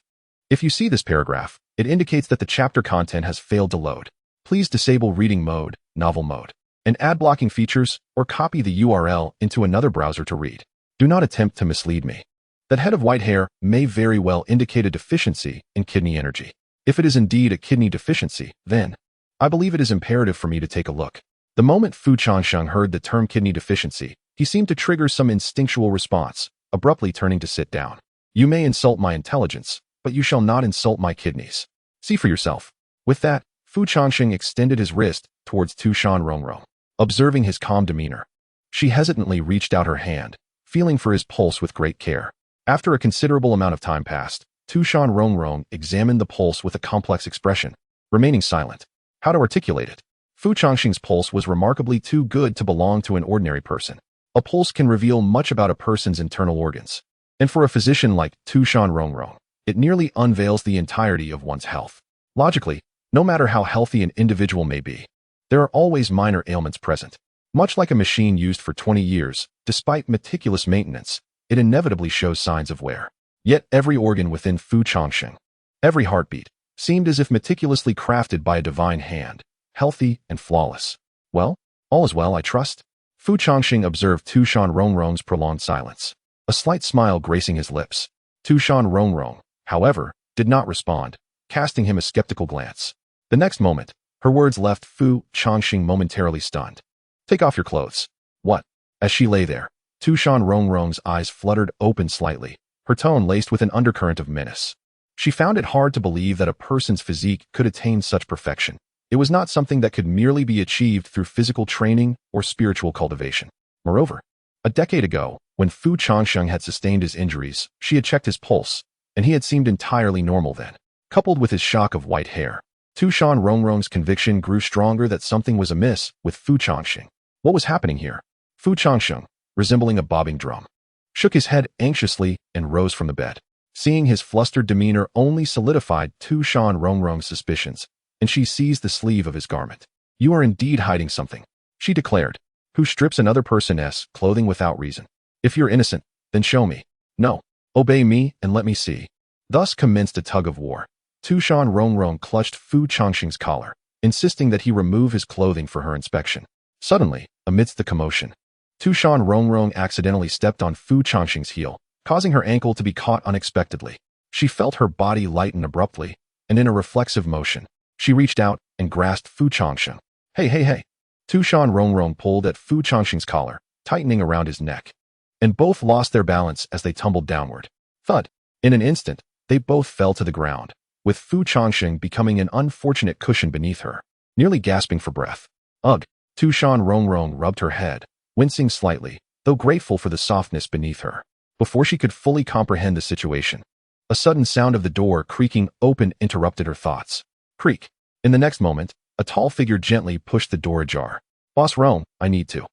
If you see this paragraph, it indicates that the chapter content has failed to load. Please disable reading mode, novel mode, and ad blocking features, or copy the URL into another browser to read. Do not attempt to mislead me. That head of white hair may very well indicate a deficiency in kidney energy. If it is indeed a kidney deficiency, then I believe it is imperative for me to take a look." The moment Fu Changsheng heard the term kidney deficiency, He seemed to trigger some instinctual response, abruptly turning to sit down. You may insult my intelligence, but you shall not insult my kidneys. See for yourself. With that, Fu Changsheng extended his wrist towards Tu Shan Rongrong. Observing his calm demeanor, she hesitantly reached out her hand, feeling for his pulse with great care. After a considerable amount of time passed, Tu Shan Rongrong examined the pulse with a complex expression, remaining silent. How to articulate it? Fu Changsheng's pulse was remarkably too good to belong to an ordinary person. A pulse can reveal much about a person's internal organs. And for a physician like Tu Shan Rongrong, it nearly unveils the entirety of one's health. Logically, no matter how healthy an individual may be, there are always minor ailments present. Much like a machine used for 20 years, despite meticulous maintenance, it inevitably shows signs of wear. Yet every organ within Fu Changsheng, every heartbeat, seemed as if meticulously crafted by a divine hand, healthy and flawless. Well, all is well, I trust? Fu Changsheng observed Tu Shan Rongrong's prolonged silence, a slight smile gracing his lips. Tu Shan Rongrong, however, did not respond, casting him a skeptical glance. The next moment, her words left Fu Changsheng momentarily stunned. Take off your clothes. What? As she lay there, Tu Shan Rongrong's eyes fluttered open slightly, her tone laced with an undercurrent of menace. She found it hard to believe that a person's physique could attain such perfection. It was not something that could merely be achieved through physical training or spiritual cultivation. Moreover, a decade ago, when Fu Changsheng had sustained his injuries, she had checked his pulse, and he had seemed entirely normal then. Coupled with his shock of white hair, Tu Shan Rongrong's conviction grew stronger that something was amiss with Fu Changsheng. What was happening here? Fu Changsheng, resembling a bobbing drum, shook his head anxiously and rose from the bed. Seeing his flustered demeanor only solidified Tu Shan Rongrong's suspicions, and she seized the sleeve of his garment. You are indeed hiding something, she declared. Who strips another person's clothing without reason? If you're innocent, then show me. No, obey me and let me see. Thus commenced a tug of war. Tu Shan Rongrong clutched Fu Changsheng's collar, insisting that he remove his clothing for her inspection. Suddenly, amidst the commotion, Tu Shan Rongrong accidentally stepped on Fu Changsheng's heel, causing her ankle to be caught unexpectedly. She felt her body lighten abruptly, and in a reflexive motion, she reached out and grasped Fu Changsheng. Hey. Tu Shan Rongrong pulled at Fu Changsheng's collar, tightening around his neck, and both lost their balance as they tumbled downward. Thud! In an instant, they both fell to the ground, with Fu Changsheng becoming an unfortunate cushion beneath her, nearly gasping for breath. Ugh! Tu Shan Rongrong rubbed her head, wincing slightly, though grateful for the softness beneath her. Before she could fully comprehend the situation, a sudden sound of the door creaking open interrupted her thoughts. Creak! In the next moment, a tall figure gently pushed the door ajar. Boss Rome, I need to.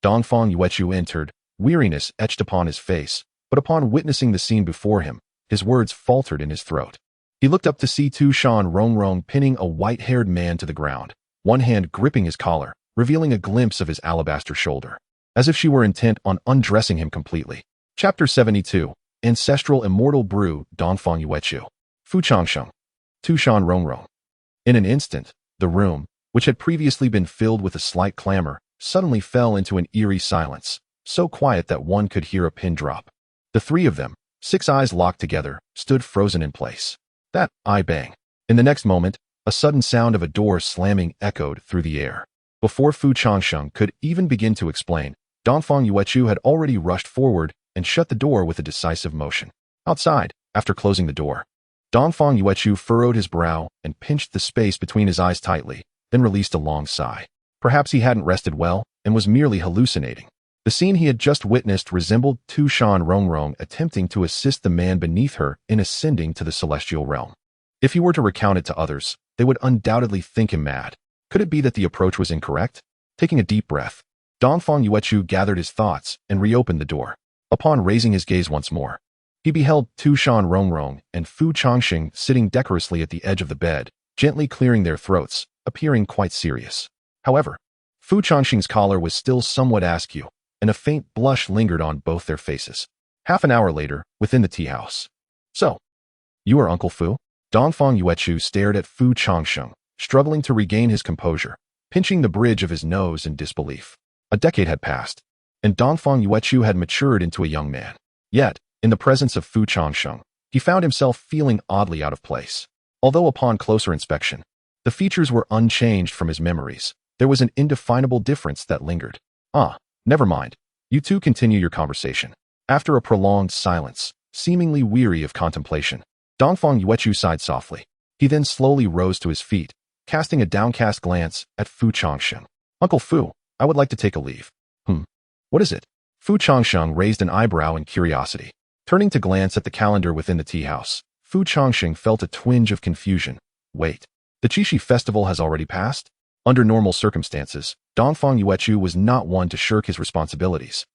Dongfang Yuechu entered, weariness etched upon his face, but upon witnessing the scene before him, his words faltered in his throat. He looked up to see Tu Shan Rongrong pinning a white-haired man to the ground, one hand gripping his collar, revealing a glimpse of his alabaster shoulder, as if she were intent on undressing him completely. Chapter 72, Ancestral Immortal Brew, Dongfang Yuechu. Fu Changsheng. Tu Shan Rongrong. In an instant, the room, which had previously been filled with a slight clamor, suddenly fell into an eerie silence, so quiet that one could hear a pin drop. The three of them, 6 eyes locked together, stood frozen in place. That, bang. In the next moment, a sudden sound of a door slamming echoed through the air. Before Fu Changsheng could even begin to explain, Dongfang Yuechu had already rushed forward and shut the door with a decisive motion. Outside, after closing the door, Dongfang Yuechu furrowed his brow and pinched the space between his eyes tightly, then released a long sigh. Perhaps he hadn't rested well and was merely hallucinating. The scene he had just witnessed resembled Tu Shan Rongrong attempting to assist the man beneath her in ascending to the celestial realm. If he were to recount it to others, they would undoubtedly think him mad. Could it be that the approach was incorrect? Taking a deep breath, Dongfang Yuechu gathered his thoughts and reopened the door. Upon raising his gaze once more, he beheld Tu Shan Rongrong and Fu Changsheng sitting decorously at the edge of the bed, gently clearing their throats, appearing quite serious. However, Fu Changsheng's collar was still somewhat askew, and a faint blush lingered on both their faces. Half an hour later, within the tea house. So, you are Uncle Fu? Dongfang Yuechu stared at Fu Changsheng, struggling to regain his composure, pinching the bridge of his nose in disbelief. A decade had passed, and Dongfang Yuechu had matured into a young man. Yet, in the presence of Fu Changsheng, he found himself feeling oddly out of place. Although upon closer inspection, the features were unchanged from his memories, there was an indefinable difference that lingered. Never mind, You two continue your conversation. After a prolonged silence, seemingly weary of contemplation, Dongfang Yuechu sighed softly. He then slowly rose to his feet, casting a downcast glance at Fu Changsheng. Uncle Fu, I would like to take a leave. What is it? Fu Changsheng raised an eyebrow in curiosity. Turning to glance at the calendar within the tea house, Fu Changsheng felt a twinge of confusion. Wait, the Qixi festival has already passed? Under normal circumstances, Dongfang Yuechu was not one to shirk his responsibilities.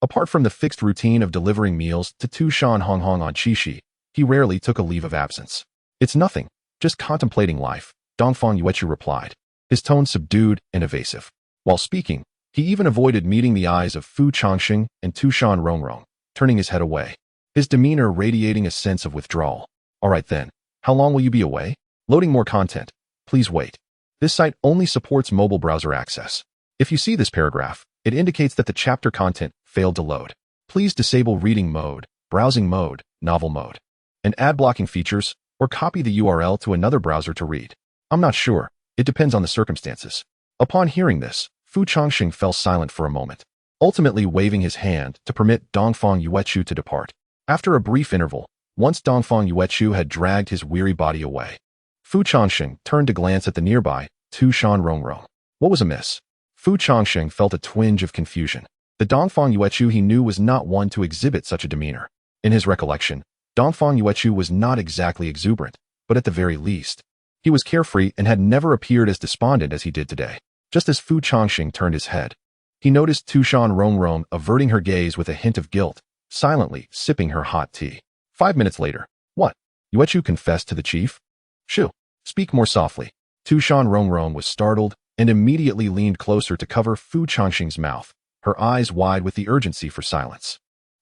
Apart from the fixed routine of delivering meals to Tu Shan Rongrong on Qixi, he rarely took a leave of absence. It's nothing, just contemplating life, Dongfang Yuechu replied, his tone subdued and evasive. While speaking, he even avoided meeting the eyes of Fu Changsheng and Tu Shan Rongrong, turning his head away, his demeanor radiating a sense of withdrawal. All right then, how long will you be away? Loading more content. Please wait. This site only supports mobile browser access. If you see this paragraph, it indicates that the chapter content failed to load. Please disable reading mode, browsing mode, novel mode, and ad blocking features, or copy the URL to another browser to read. I'm not sure. It depends on the circumstances. Upon hearing this, Fu Changsheng fell silent for a moment, ultimately waving his hand to permit Dongfang Yuechu to depart. After a brief interval, once Dongfang Yuechu had dragged his weary body away, Fu Changsheng turned to glance at the nearby Tu Shan Rongrong. What was amiss? Fu Changsheng felt a twinge of confusion. The Dongfang Yuechu he knew was not one to exhibit such a demeanor. In his recollection, Dongfang Yuechu was not exactly exuberant, but at the very least, he was carefree and had never appeared as despondent as he did today. Just as Fu Changsheng turned his head, he noticed Tu Shan Rongrong averting her gaze with a hint of guilt, silently sipping her hot tea. 5 minutes later, what? Yuechu confessed to the chief? Shoo, speak more softly. Tu Shan Rongrong was startled and immediately leaned closer to cover Fu Changsheng's mouth, her eyes wide with the urgency for silence.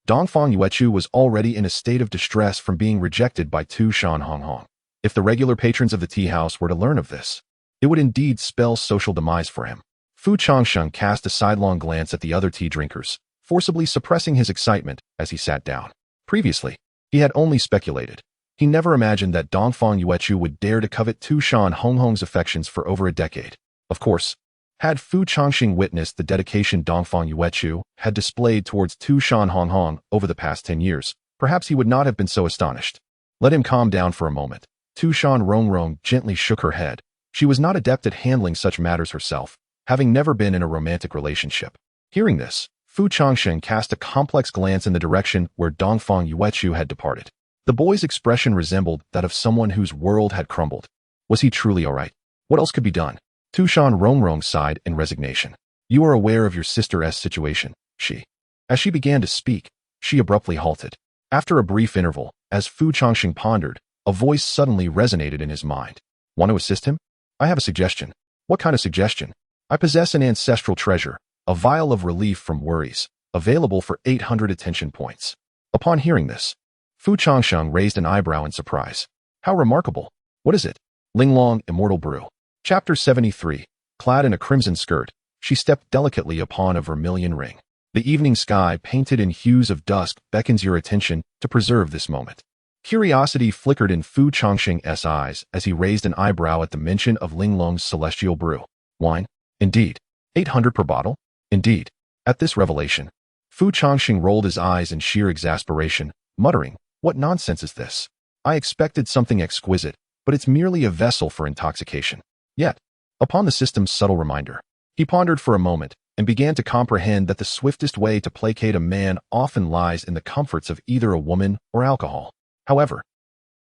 Dongfang Yuechu was already in a state of distress from being rejected by Tu Shan Rongrong. If the regular patrons of the tea house were to learn of this, it would indeed spell social demise for him. Fu Changsheng cast a sidelong glance at the other tea drinkers, forcibly suppressing his excitement as he sat down. Previously, he had only speculated. He never imagined that Dongfang Yuechu would dare to covet Tu Shan Rongrong's affections for over a decade. Of course, had Fu Changsheng witnessed the dedication Dongfang Yuechu had displayed towards Tu Shan Rongrong over the past 10 years, perhaps he would not have been so astonished. Let him calm down for a moment. Tu Shan Rongrong gently shook her head. She was not adept at handling such matters herself, having never been in a romantic relationship. Hearing this, Fu Changsheng cast a complex glance in the direction where Dongfang Yuechu had departed. The boy's expression resembled that of someone whose world had crumbled. Was he truly all right? What else could be done? Tu Shan Rongrong sighed in resignation. You are aware of your sister's situation, she. As she began to speak, she abruptly halted. After a brief interval, as Fu Changsheng pondered, a voice suddenly resonated in his mind. Want to assist him? I have a suggestion. What kind of suggestion? I possess an ancestral treasure, a vial of relief from worries, available for 800 attention points. Upon hearing this, Fu Changsheng raised an eyebrow in surprise. How remarkable. What is it? Linglong, Immortal Brew. Chapter 73. Clad in a crimson skirt, she stepped delicately upon a vermilion ring. The evening sky, painted in hues of dusk, beckons your attention to preserve this moment. Curiosity flickered in Fu Changsheng's eyes as he raised an eyebrow at the mention of Linglong's celestial brew. Wine? Indeed. 800 per bottle? Indeed. At this revelation, Fu Changsheng rolled his eyes in sheer exasperation, muttering, what nonsense is this? I expected something exquisite, but it's merely a vessel for intoxication. Yet, upon the system's subtle reminder, he pondered for a moment and began to comprehend that the swiftest way to placate a man often lies in the comforts of either a woman or alcohol. However,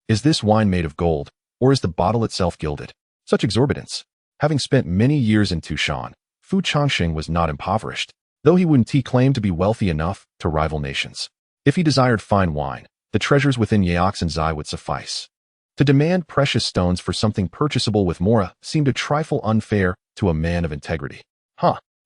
is this wine made of gold, or is the bottle itself gilded? Such exorbitance. Having spent many years in Tu Shan, Fu Changsheng was not impoverished, though he wouldn't claim to be wealthy enough to rival nations. If he desired fine wine, the treasures within Yaoxinzai would suffice. To demand precious stones for something purchasable with mora seemed a trifle unfair to a man of integrity.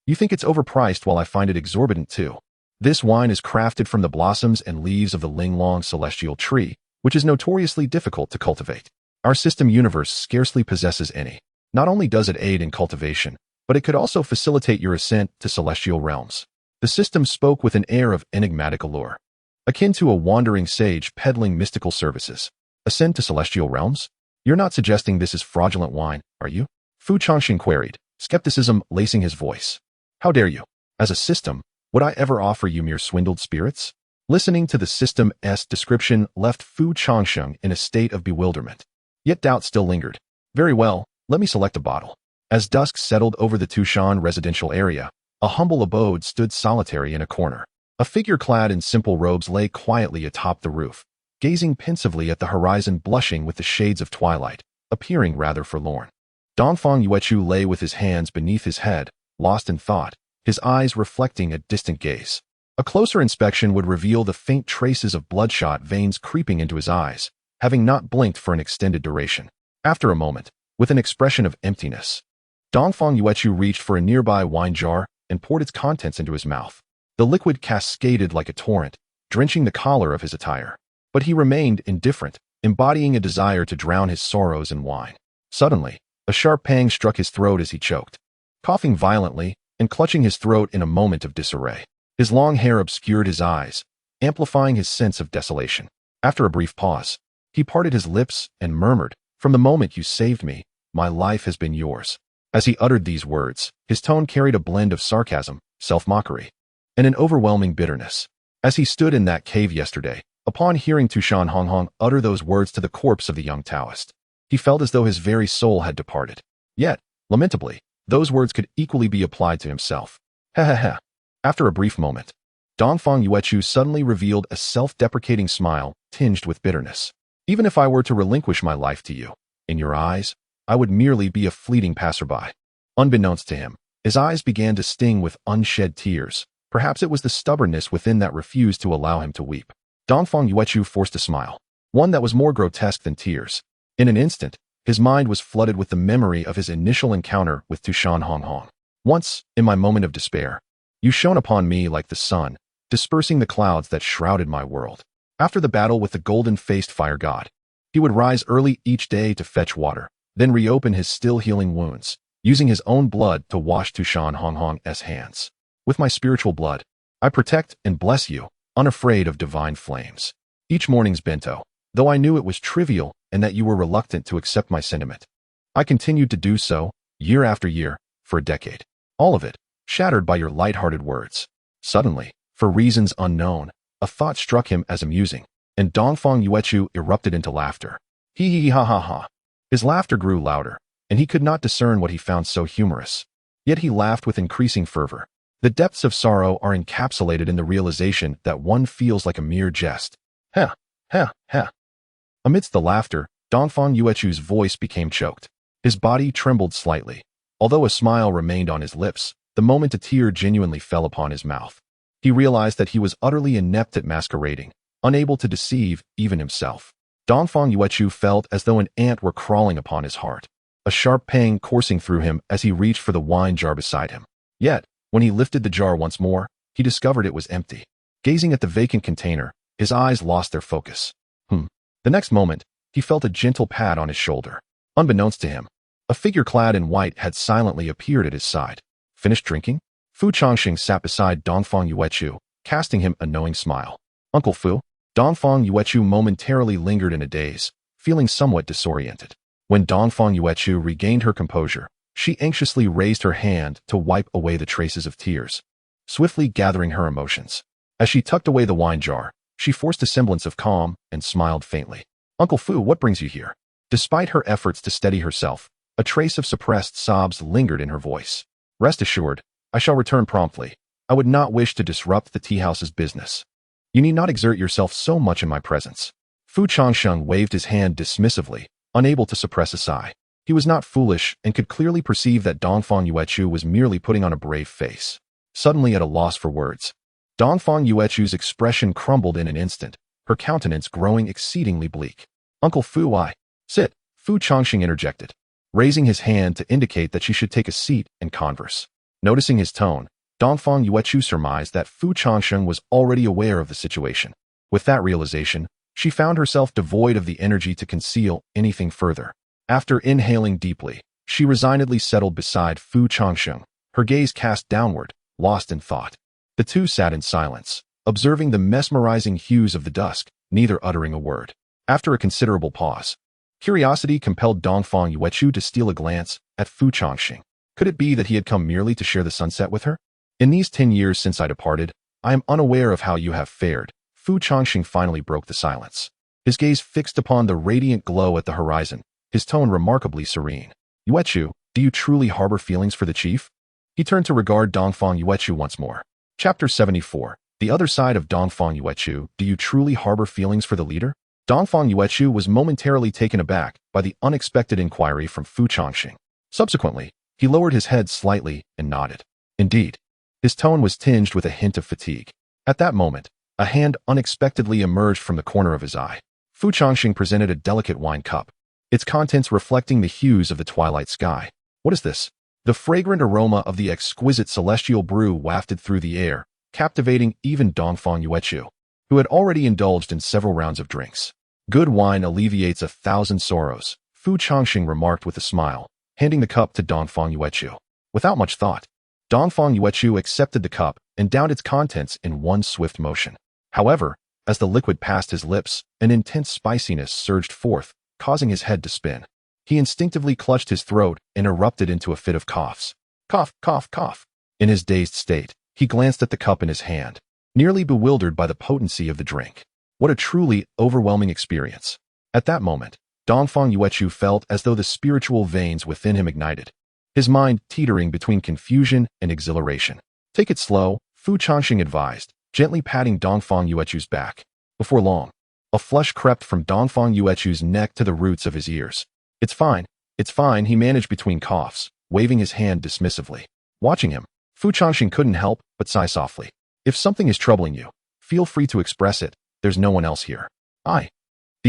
You think it's overpriced while I find it exorbitant too. This wine is crafted from the blossoms and leaves of the Linglong celestial tree, which is notoriously difficult to cultivate. Our system universe scarcely possesses any. Not only does it aid in cultivation, but it could also facilitate your ascent to celestial realms. The system spoke with an air of enigmatic allure, akin to a wandering sage peddling mystical services. Ascend to celestial realms? You're not suggesting this is fraudulent wine, are you? Fu Changsheng queried, skepticism lacing his voice. How dare you? As a system, Would I ever offer you mere swindled spirits? Listening to the system's description left Fu Changsheng in a state of bewilderment. Yet doubt still lingered. Very well, let me select a bottle. As dusk settled over the Tu Shan residential area, a humble abode stood solitary in a corner. A figure clad in simple robes lay quietly atop the roof, gazing pensively at the horizon, blushing with the shades of twilight, appearing rather forlorn. Dongfang Yuechu lay with his hands beneath his head, lost in thought, his eyes reflecting a distant gaze. A closer inspection would reveal the faint traces of bloodshot veins creeping into his eyes, having not blinked for an extended duration. After a moment, with an expression of emptiness, Dongfang Yuechu reached for a nearby wine jar and poured its contents into his mouth. The liquid cascaded like a torrent, drenching the collar of his attire. But he remained indifferent, embodying a desire to drown his sorrows in wine. Suddenly, a sharp pang struck his throat as he choked. Coughing violently and clutching his throat in a moment of disarray, his long hair obscured his eyes, amplifying his sense of desolation. After a brief pause, he parted his lips and murmured, "From the moment you saved me, my life has been yours." As he uttered these words, his tone carried a blend of sarcasm, self-mockery, and an overwhelming bitterness. As he stood in that cave yesterday, upon hearing Tu Shan Rongrong utter those words to the corpse of the young Taoist, he felt as though his very soul had departed. Yet, lamentably, those words could equally be applied to himself. Ha. After a brief moment, Dongfang Yuechu suddenly revealed a self-deprecating smile tinged with bitterness. Even if I were to relinquish my life to you, in your eyes, I would merely be a fleeting passerby. Unbeknownst to him, his eyes began to sting with unshed tears. Perhaps it was the stubbornness within that refused to allow him to weep. Dongfang Yuechu forced a smile, one that was more grotesque than tears. In an instant, his mind was flooded with the memory of his initial encounter with Tu Shan Rongrong. Once, in my moment of despair, you shone upon me like the sun, dispersing the clouds that shrouded my world. After the battle with the golden-faced fire god, he would rise early each day to fetch water, then reopen his still healing wounds, using his own blood to wash Tu Shan Rongrong's hands. With my spiritual blood, I protect and bless you, unafraid of divine flames. Each morning's bento, though I knew it was trivial and that you were reluctant to accept my sentiment, I continued to do so, year after year, for a decade. All of it, shattered by your light-hearted words. Suddenly, for reasons unknown, a thought struck him as amusing, and Dongfang Yuechu erupted into laughter. Hee ha ha ha. His laughter grew louder, and he could not discern what he found so humorous. Yet he laughed with increasing fervor. The depths of sorrow are encapsulated in the realization that one feels like a mere jest. Ha. Amidst the laughter, Dongfang Yuechu's voice became choked. His body trembled slightly. Although a smile remained on his lips, the moment a tear genuinely fell upon his mouth. He realized that he was utterly inept at masquerading, unable to deceive even himself. Dongfang Yuechu felt as though an ant were crawling upon his heart, a sharp pang coursing through him as he reached for the wine jar beside him. Yet, when he lifted the jar once more, he discovered it was empty. Gazing at the vacant container, his eyes lost their focus. The next moment, he felt a gentle pat on his shoulder. Unbeknownst to him, a figure clad in white had silently appeared at his side. Finished drinking? Fu Changsheng sat beside Dongfang Yuechu, casting him a knowing smile. Uncle Fu? Dongfang Yuechu momentarily lingered in a daze, feeling somewhat disoriented. When Dongfang Yuechu regained her composure, she anxiously raised her hand to wipe away the traces of tears, swiftly gathering her emotions. As she tucked away the wine jar, she forced a semblance of calm and smiled faintly. Uncle Fu, what brings you here? Despite her efforts to steady herself, a trace of suppressed sobs lingered in her voice. Rest assured, I shall return promptly. I would not wish to disrupt the tea house's business. You need not exert yourself so much in my presence. Fu Changsheng waved his hand dismissively, unable to suppress a sigh. He was not foolish and could clearly perceive that Dongfang Yuechu was merely putting on a brave face. Suddenly at a loss for words, Dongfang Yuechu's expression crumbled in an instant, her countenance growing exceedingly bleak. Uncle Fu, sit, Fu Changsheng interjected, raising his hand to indicate that she should take a seat and converse. Noticing his tone, Dongfang Yuechu surmised that Fu Changsheng was already aware of the situation. With that realization, she found herself devoid of the energy to conceal anything further. After inhaling deeply, she resignedly settled beside Fu Changsheng, her gaze cast downward, lost in thought. The two sat in silence, observing the mesmerizing hues of the dusk, neither uttering a word. After a considerable pause, curiosity compelled Dongfang Yuechu to steal a glance at Fu Changsheng. Could it be that he had come merely to share the sunset with her? In these 10 years since I departed, I am unaware of how you have fared. Fu Changsheng finally broke the silence. His gaze fixed upon the radiant glow at the horizon, his tone remarkably serene. Yuechu, do you truly harbor feelings for the chief? He turned to regard Dongfang Yuechu once more. Chapter 74. The other side of Dongfang Yuechu. Do you truly harbor feelings for the leader? Dongfang Yuechu was momentarily taken aback by the unexpected inquiry from Fu Changsheng. Subsequently, he lowered his head slightly and nodded. Indeed. His tone was tinged with a hint of fatigue. At that moment, a hand unexpectedly emerged from the corner of his eye. Fu Changsheng presented a delicate wine cup, its contents reflecting the hues of the twilight sky. What is this? The fragrant aroma of the exquisite celestial brew wafted through the air, captivating even Dongfang Yuechu, who had already indulged in several rounds of drinks. Good wine alleviates 1,000 sorrows, Fu Changsheng remarked with a smile, handing the cup to Dongfang Yuechu. Without much thought, Dongfang Yuechu accepted the cup and downed its contents in one swift motion. However, as the liquid passed his lips, an intense spiciness surged forth, causing his head to spin. He instinctively clutched his throat and erupted into a fit of coughs. Cough, cough, cough. In his dazed state, he glanced at the cup in his hand, nearly bewildered by the potency of the drink. What a truly overwhelming experience. At that moment, Dongfang Yuechu felt as though the spiritual veins within him ignited, his mind teetering between confusion and exhilaration. Take it slow, Fu Changsheng advised, gently patting Dongfang Yuechu's back. Before long, a flush crept from Dongfang Yuechu's neck to the roots of his ears. It's fine, he managed between coughs, waving his hand dismissively. Watching him, Fu Changsheng couldn't help but sigh softly. If something is troubling you, feel free to express it, there's no one else here. The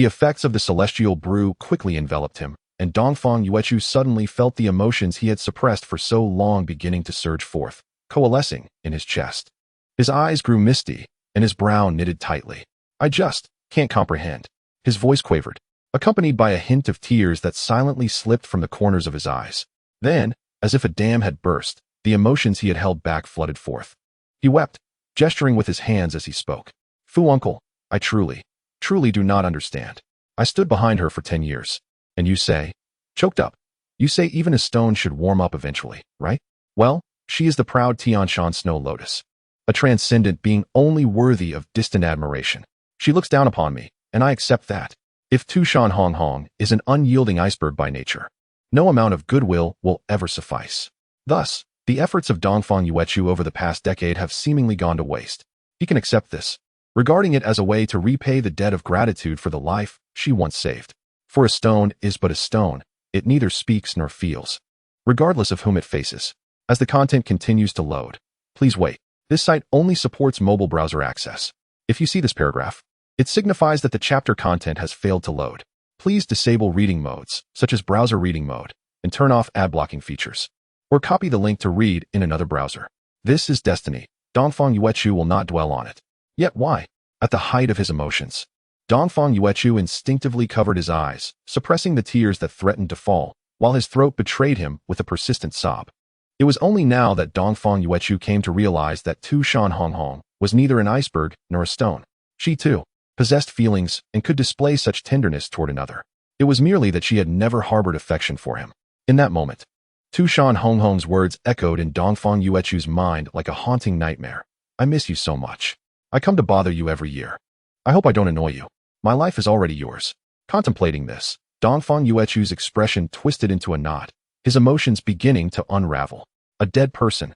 effects of the celestial brew quickly enveloped him, and Dongfang Yuechu suddenly felt the emotions he had suppressed for so long beginning to surge forth, coalescing in his chest. His eyes grew misty, and his brow knitted tightly. I just can't comprehend. His voice quavered, accompanied by a hint of tears that silently slipped from the corners of his eyes. Then, as if a dam had burst, the emotions he had held back flooded forth. He wept, gesturing with his hands as he spoke. Fu uncle, I truly do not understand. I stood behind her for 10 years. And you say, choked up, you say even a stone should warm up eventually, right? Well, she is the proud Tianshan Snow Lotus, a transcendent being only worthy of distant admiration. She looks down upon me, and I accept that. If Tu Shan Rongrong is an unyielding iceberg by nature, no amount of goodwill will ever suffice. Thus, the efforts of Dongfang Yuechu over the past decade have seemingly gone to waste. He can accept this, regarding it as a way to repay the debt of gratitude for the life she once saved. For a stone is but a stone, it neither speaks nor feels, regardless of whom it faces. As the content continues to load, please wait. This site only supports mobile browser access. If you see this paragraph, it signifies that the chapter content has failed to load. Please disable reading modes, such as browser reading mode, and turn off ad blocking features. Or copy the link to read in another browser. This is destiny. Dongfang Yuechu will not dwell on it. Yet why? At the height of his emotions, Dongfang Yuechu instinctively covered his eyes, suppressing the tears that threatened to fall, while his throat betrayed him with a persistent sob. It was only now that Dongfang Yuechu came to realize that Tu Shan Rongrong was neither an iceberg nor a stone. She, too, possessed feelings and could display such tenderness toward another. It was merely that she had never harbored affection for him. In that moment, Tu Shan Rongrong's words echoed in Dongfang Yuechu's mind like a haunting nightmare. I miss you so much. I come to bother you every year. I hope I don't annoy you. My life is already yours. Contemplating this, Dongfang Yuechu's expression twisted into a knot, his emotions beginning to unravel. A dead person.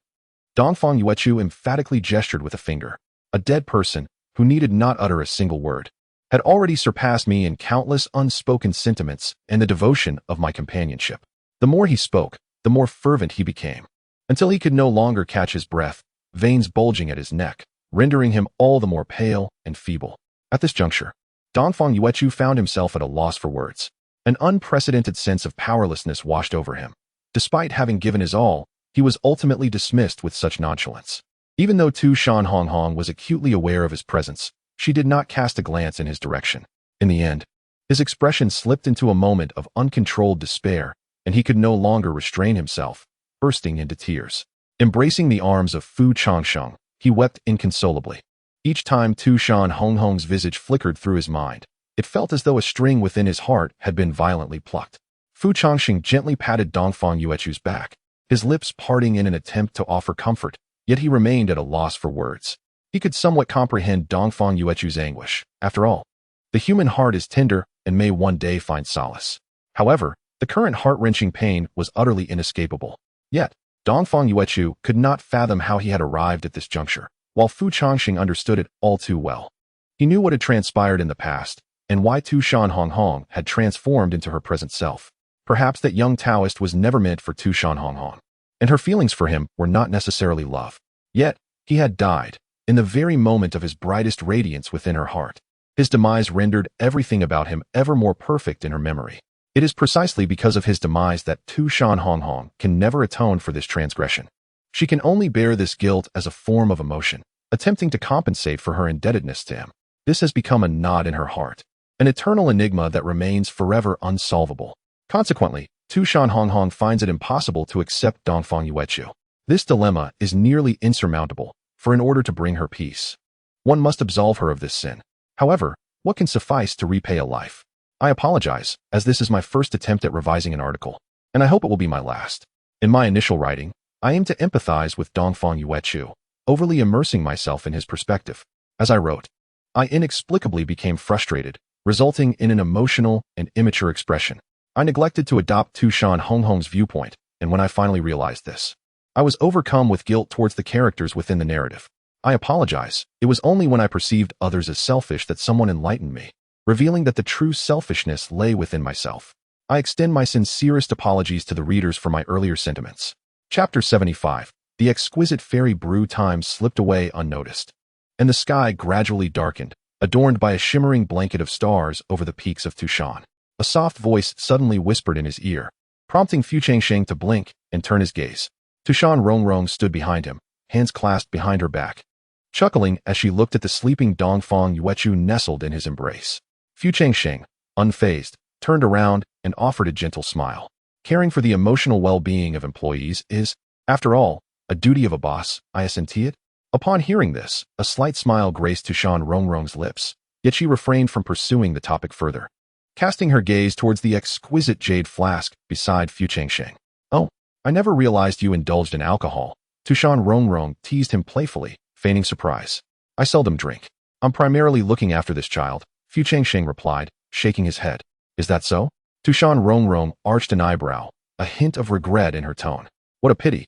Dongfang Yuechu emphatically gestured with a finger. A dead person, who needed not utter a single word, had already surpassed me in countless unspoken sentiments and the devotion of my companionship. The more he spoke, the more fervent he became, until he could no longer catch his breath, veins bulging at his neck, rendering him all the more pale and feeble. At this juncture, Dongfang Yuechu found himself at a loss for words. An unprecedented sense of powerlessness washed over him. Despite having given his all, he was ultimately dismissed with such nonchalance. Even though Tu Shan Rongrong was acutely aware of his presence, she did not cast a glance in his direction. In the end, his expression slipped into a moment of uncontrolled despair, and he could no longer restrain himself, bursting into tears. Embracing the arms of Fu Changsheng, he wept inconsolably. Each time Tu Shan Rongrong's visage flickered through his mind, it felt as though a string within his heart had been violently plucked. Fu Changsheng gently patted Dongfang Yuechu's back, his lips parting in an attempt to offer comfort, yet he remained at a loss for words. He could somewhat comprehend Dongfang Yuechu's anguish. After all, the human heart is tender and may one day find solace. However, the current heart-wrenching pain was utterly inescapable. Yet, Dongfang Yuechu could not fathom how he had arrived at this juncture, while Fu Changsheng understood it all too well. He knew what had transpired in the past, and why Tu Shan Rongrong had transformed into her present self. Perhaps that young Taoist was never meant for Tu Shan Rongrong, and her feelings for him were not necessarily love. Yet, he had died, in the very moment of his brightest radiance within her heart. His demise rendered everything about him ever more perfect in her memory. It is precisely because of his demise that Tu Shan Rongrong can never atone for this transgression. She can only bear this guilt as a form of emotion, attempting to compensate for her indebtedness to him. This has become a knot in her heart, an eternal enigma that remains forever unsolvable. Consequently, Tu Shan Rongrong finds it impossible to accept Dongfang Yuechu. This dilemma is nearly insurmountable, for in order to bring her peace, one must absolve her of this sin. However, what can suffice to repay a life? I apologize, as this is my first attempt at revising an article, and I hope it will be my last. In my initial writing, I aim to empathize with Dongfang Yuechu, overly immersing myself in his perspective. As I wrote, I inexplicably became frustrated, resulting in an emotional and immature expression. I neglected to adopt Tu Shan Rongrong's viewpoint, and when I finally realized this, I was overcome with guilt towards the characters within the narrative. I apologize. It was only when I perceived others as selfish that someone enlightened me, revealing that the true selfishness lay within myself. I extend my sincerest apologies to the readers for my earlier sentiments. Chapter 75. The exquisite fairy brew time slipped away unnoticed, and the sky gradually darkened, adorned by a shimmering blanket of stars over the peaks of Tu Shan. A soft voice suddenly whispered in his ear, prompting Fu Changsheng to blink and turn his gaze. Tu Shan Rongrong stood behind him, hands clasped behind her back, chuckling as she looked at the sleeping Dongfang Yuechu nestled in his embrace. Fu Changsheng, unfazed, turned around and offered a gentle smile. Caring for the emotional well-being of employees is, after all, a duty of a boss, I assented. Upon hearing this, a slight smile graced Tu Shan Rongrong's lips, yet she refrained from pursuing the topic further, casting her gaze towards the exquisite jade flask beside Fu Changsheng. Oh, I never realized you indulged in alcohol. Tu Shan Rongrong teased him playfully, feigning surprise. I seldom drink. I'm primarily looking after this child, Fu Changsheng replied, shaking his head. Is that so? Tu Shan Rongrong arched an eyebrow, a hint of regret in her tone. What a pity.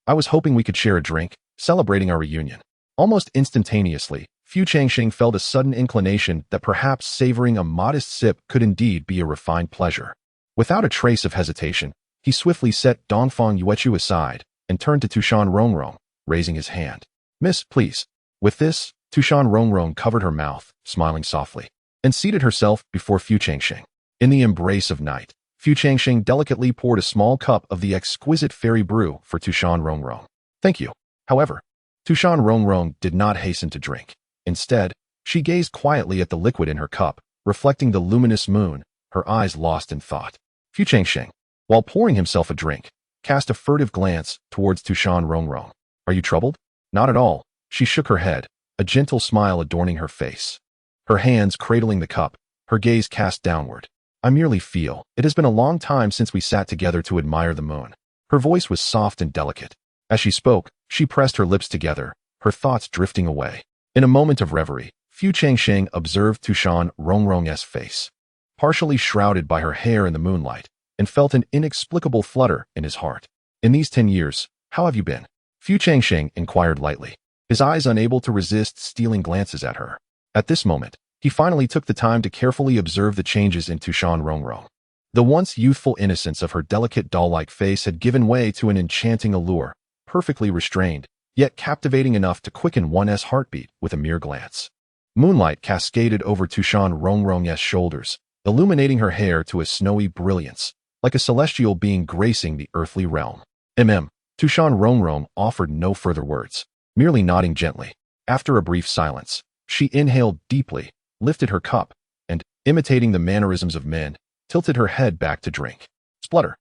I was hoping we could share a drink, celebrating our reunion. Almost instantaneously, Fu Changsheng felt a sudden inclination that perhaps savoring a modest sip could indeed be a refined pleasure. Without a trace of hesitation, he swiftly set Dongfang Yuechu aside and turned to Tu Shan Rongrong, raising his hand. Miss, please. With this, Tu Shan Rongrong covered her mouth, smiling softly, and seated herself before Fu Changsheng. In the embrace of night, Fu Changsheng delicately poured a small cup of the exquisite fairy brew for Tu Shan Rongrong. Thank you. However, Tu Shan Rongrong did not hasten to drink. Instead, she gazed quietly at the liquid in her cup, reflecting the luminous moon, her eyes lost in thought. Fu Changsheng, while pouring himself a drink, cast a furtive glance towards Tu Shan Rongrong. Are you troubled? Not at all. She shook her head, a gentle smile adorning her face. Her hands cradling the cup, her gaze cast downward. I merely feel, it has been a long time since we sat together to admire the moon. Her voice was soft and delicate. As she spoke, she pressed her lips together, her thoughts drifting away. In a moment of reverie, Fu Changsheng observed Tu Shan Rongrong's face, partially shrouded by her hair in the moonlight, and felt an inexplicable flutter in his heart. In these 10 years, how have you been? Fu Changsheng inquired lightly, his eyes unable to resist stealing glances at her. At this moment, he finally took the time to carefully observe the changes in Tu Shan Rongrong. The once youthful innocence of her delicate doll-like face had given way to an enchanting allure, perfectly restrained, yet captivating enough to quicken one's heartbeat with a mere glance. Moonlight cascaded over Tu Shan Rongrong's shoulders, illuminating her hair to a snowy brilliance, like a celestial being gracing the earthly realm. Tu Shan Rongrong offered no further words, merely nodding gently. After a brief silence, she inhaled deeply, lifted her cup, and, imitating the mannerisms of men, tilted her head back to drink. Splutter.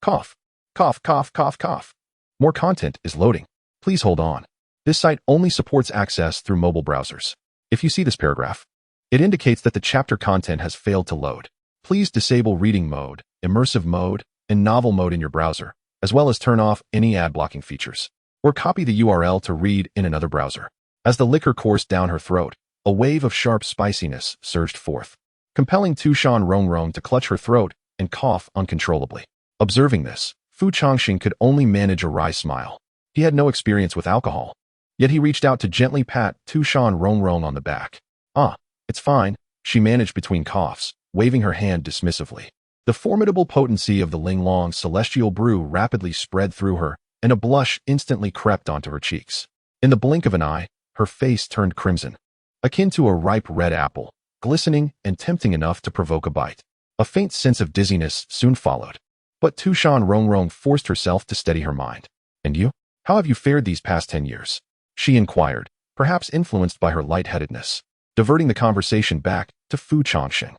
Cough. Cough, cough, cough, cough. More content is loading. Please hold on. This site only supports access through mobile browsers. If you see this paragraph, it indicates that the chapter content has failed to load. Please disable reading mode, immersive mode, and novel mode in your browser, as well as turn off any ad blocking features. or copy the URL to read in another browser. As the liquor coursed down her throat, a wave of sharp spiciness surged forth, compelling Tu Shan Rongrong to clutch her throat and cough uncontrollably. Observing this, Fu Changsheng could only manage a wry smile. He had no experience with alcohol, yet he reached out to gently pat Tu Shan Rongrong on the back. "Ah, it's fine," she managed between coughs, waving her hand dismissively. The formidable potency of the Linglong celestial brew rapidly spread through her, and a blush instantly crept onto her cheeks. In the blink of an eye, her face turned crimson, akin to a ripe red apple, glistening and tempting enough to provoke a bite. A faint sense of dizziness soon followed, but Tu Shan Rongrong forced herself to steady her mind. "And you? How have you fared these past 10 years?" she inquired, perhaps influenced by her lightheadedness, diverting the conversation back to Fu Changsheng.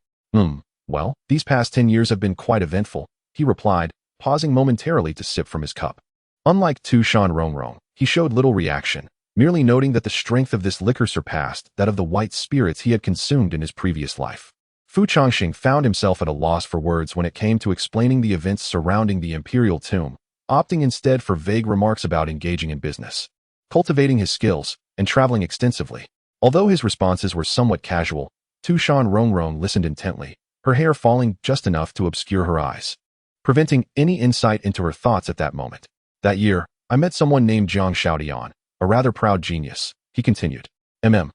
Well, these past 10 years have been quite eventful," he replied, pausing momentarily to sip from his cup. Unlike Tu Shan Rongrong, he showed little reaction, merely noting that the strength of this liquor surpassed that of the white spirits he had consumed in his previous life. Fu Changsheng found himself at a loss for words when it came to explaining the events surrounding the imperial tomb, opting instead for vague remarks about engaging in business, cultivating his skills, and traveling extensively. Although his responses were somewhat casual, Tu Shan Rongrong listened intently, her hair falling just enough to obscure her eyes, preventing any insight into her thoughts at that moment. "That year, I met someone named Jiang Xiaodian, a rather proud genius," he continued. Mm.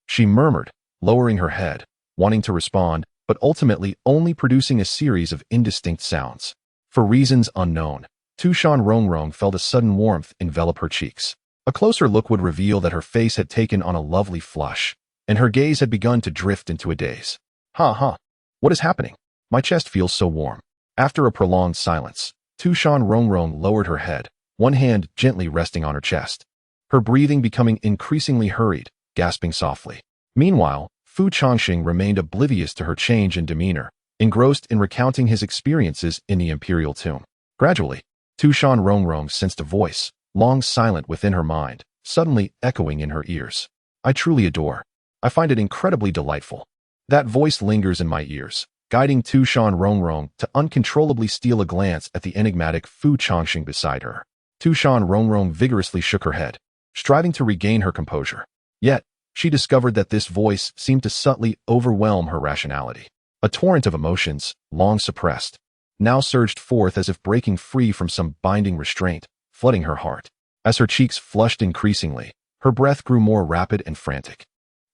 She murmured, lowering her head, wanting to respond, but ultimately only producing a series of indistinct sounds. For reasons unknown, Tu Shan Rongrong felt a sudden warmth envelop her cheeks. A closer look would reveal that her face had taken on a lovely flush, and her gaze had begun to drift into a daze. Ha! What is happening? My chest feels so warm." After a prolonged silence, Tu Shan Rongrong lowered her head, one hand gently resting on her chest, her breathing becoming increasingly hurried, gasping softly. Meanwhile, Fu Changsheng remained oblivious to her change in demeanor, engrossed in recounting his experiences in the imperial tomb. Gradually, Tu Shan Rongrong sensed a voice, long silent within her mind, suddenly echoing in her ears. "I truly adore. I find it incredibly delightful." That voice lingers in my ears, guiding Tu Shan Rongrong to uncontrollably steal a glance at the enigmatic Fu Changsheng beside her. Tu Shan Rongrong vigorously shook her head, striving to regain her composure. Yet, she discovered that this voice seemed to subtly overwhelm her rationality. A torrent of emotions, long suppressed, now surged forth as if breaking free from some binding restraint, flooding her heart. As her cheeks flushed increasingly, her breath grew more rapid and frantic.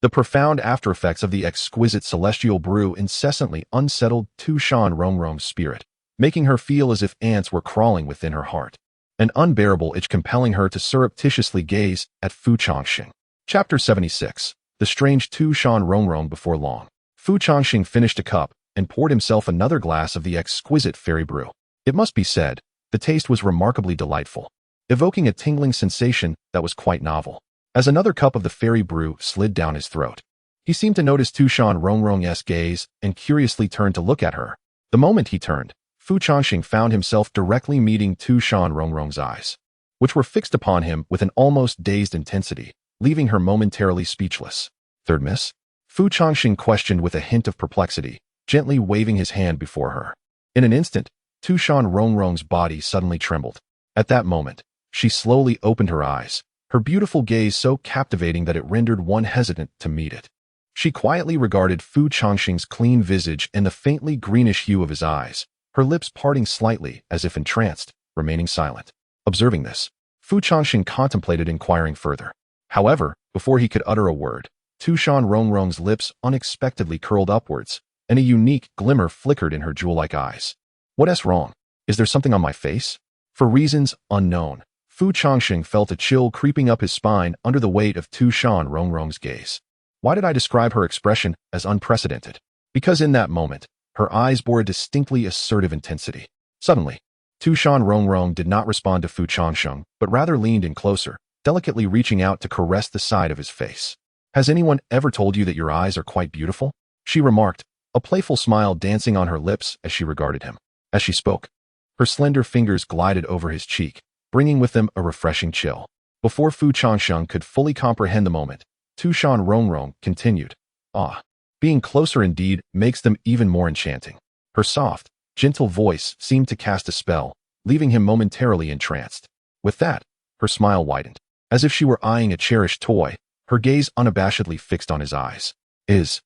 The profound aftereffects of the exquisite celestial brew incessantly unsettled Tu Shan Rongrong's spirit, making her feel as if ants were crawling within her heart, an unbearable itch compelling her to surreptitiously gaze at Fu Changsheng. Chapter 76. The Strange Tu Shan Rongrong. Before long, Fu Changsheng finished a cup and poured himself another glass of the exquisite fairy brew. It must be said, the taste was remarkably delightful, evoking a tingling sensation that was quite novel. As another cup of the fairy brew slid down his throat, he seemed to notice Tu Shan Rongrong's gaze and curiously turned to look at her. The moment he turned, Fu Changsheng found himself directly meeting Tu Shan Rongrong's eyes, which were fixed upon him with an almost dazed intensity, leaving her momentarily speechless. "Third miss?" Fu Changsheng questioned with a hint of perplexity, gently waving his hand before her. In an instant, Tu Shan Rongrong's body suddenly trembled. At that moment, she slowly opened her eyes, her beautiful gaze so captivating that it rendered one hesitant to meet it. She quietly regarded Fu Changsheng's clean visage and the faintly greenish hue of his eyes, her lips parting slightly as if entranced, remaining silent. Observing this, Fu Changsheng contemplated inquiring further. However, before he could utter a word, Tu Shan Rongrong's lips unexpectedly curled upwards, and a unique glimmer flickered in her jewel-like eyes. "What's wrong? Is there something on my face?" For reasons unknown, Fu Changsheng felt a chill creeping up his spine under the weight of Tu Shan Rongrong's gaze. Why did I describe her expression as unprecedented? Because in that moment, her eyes bore a distinctly assertive intensity. Suddenly, Tu Shan Rongrong did not respond to Fu Changsheng, but rather leaned in closer, delicately reaching out to caress the side of his face. "Has anyone ever told you that your eyes are quite beautiful?" she remarked, a playful smile dancing on her lips as she regarded him. As she spoke, her slender fingers glided over his cheek, bringing with them a refreshing chill. Before Fu Changsheng could fully comprehend the moment, Tu Shan Rongrong continued, "Ah, being closer indeed makes them even more enchanting." Her soft, gentle voice seemed to cast a spell, leaving him momentarily entranced. With that, Her smile widened. As if she were eyeing a cherished toy, her gaze unabashedly fixed on his eyes. Is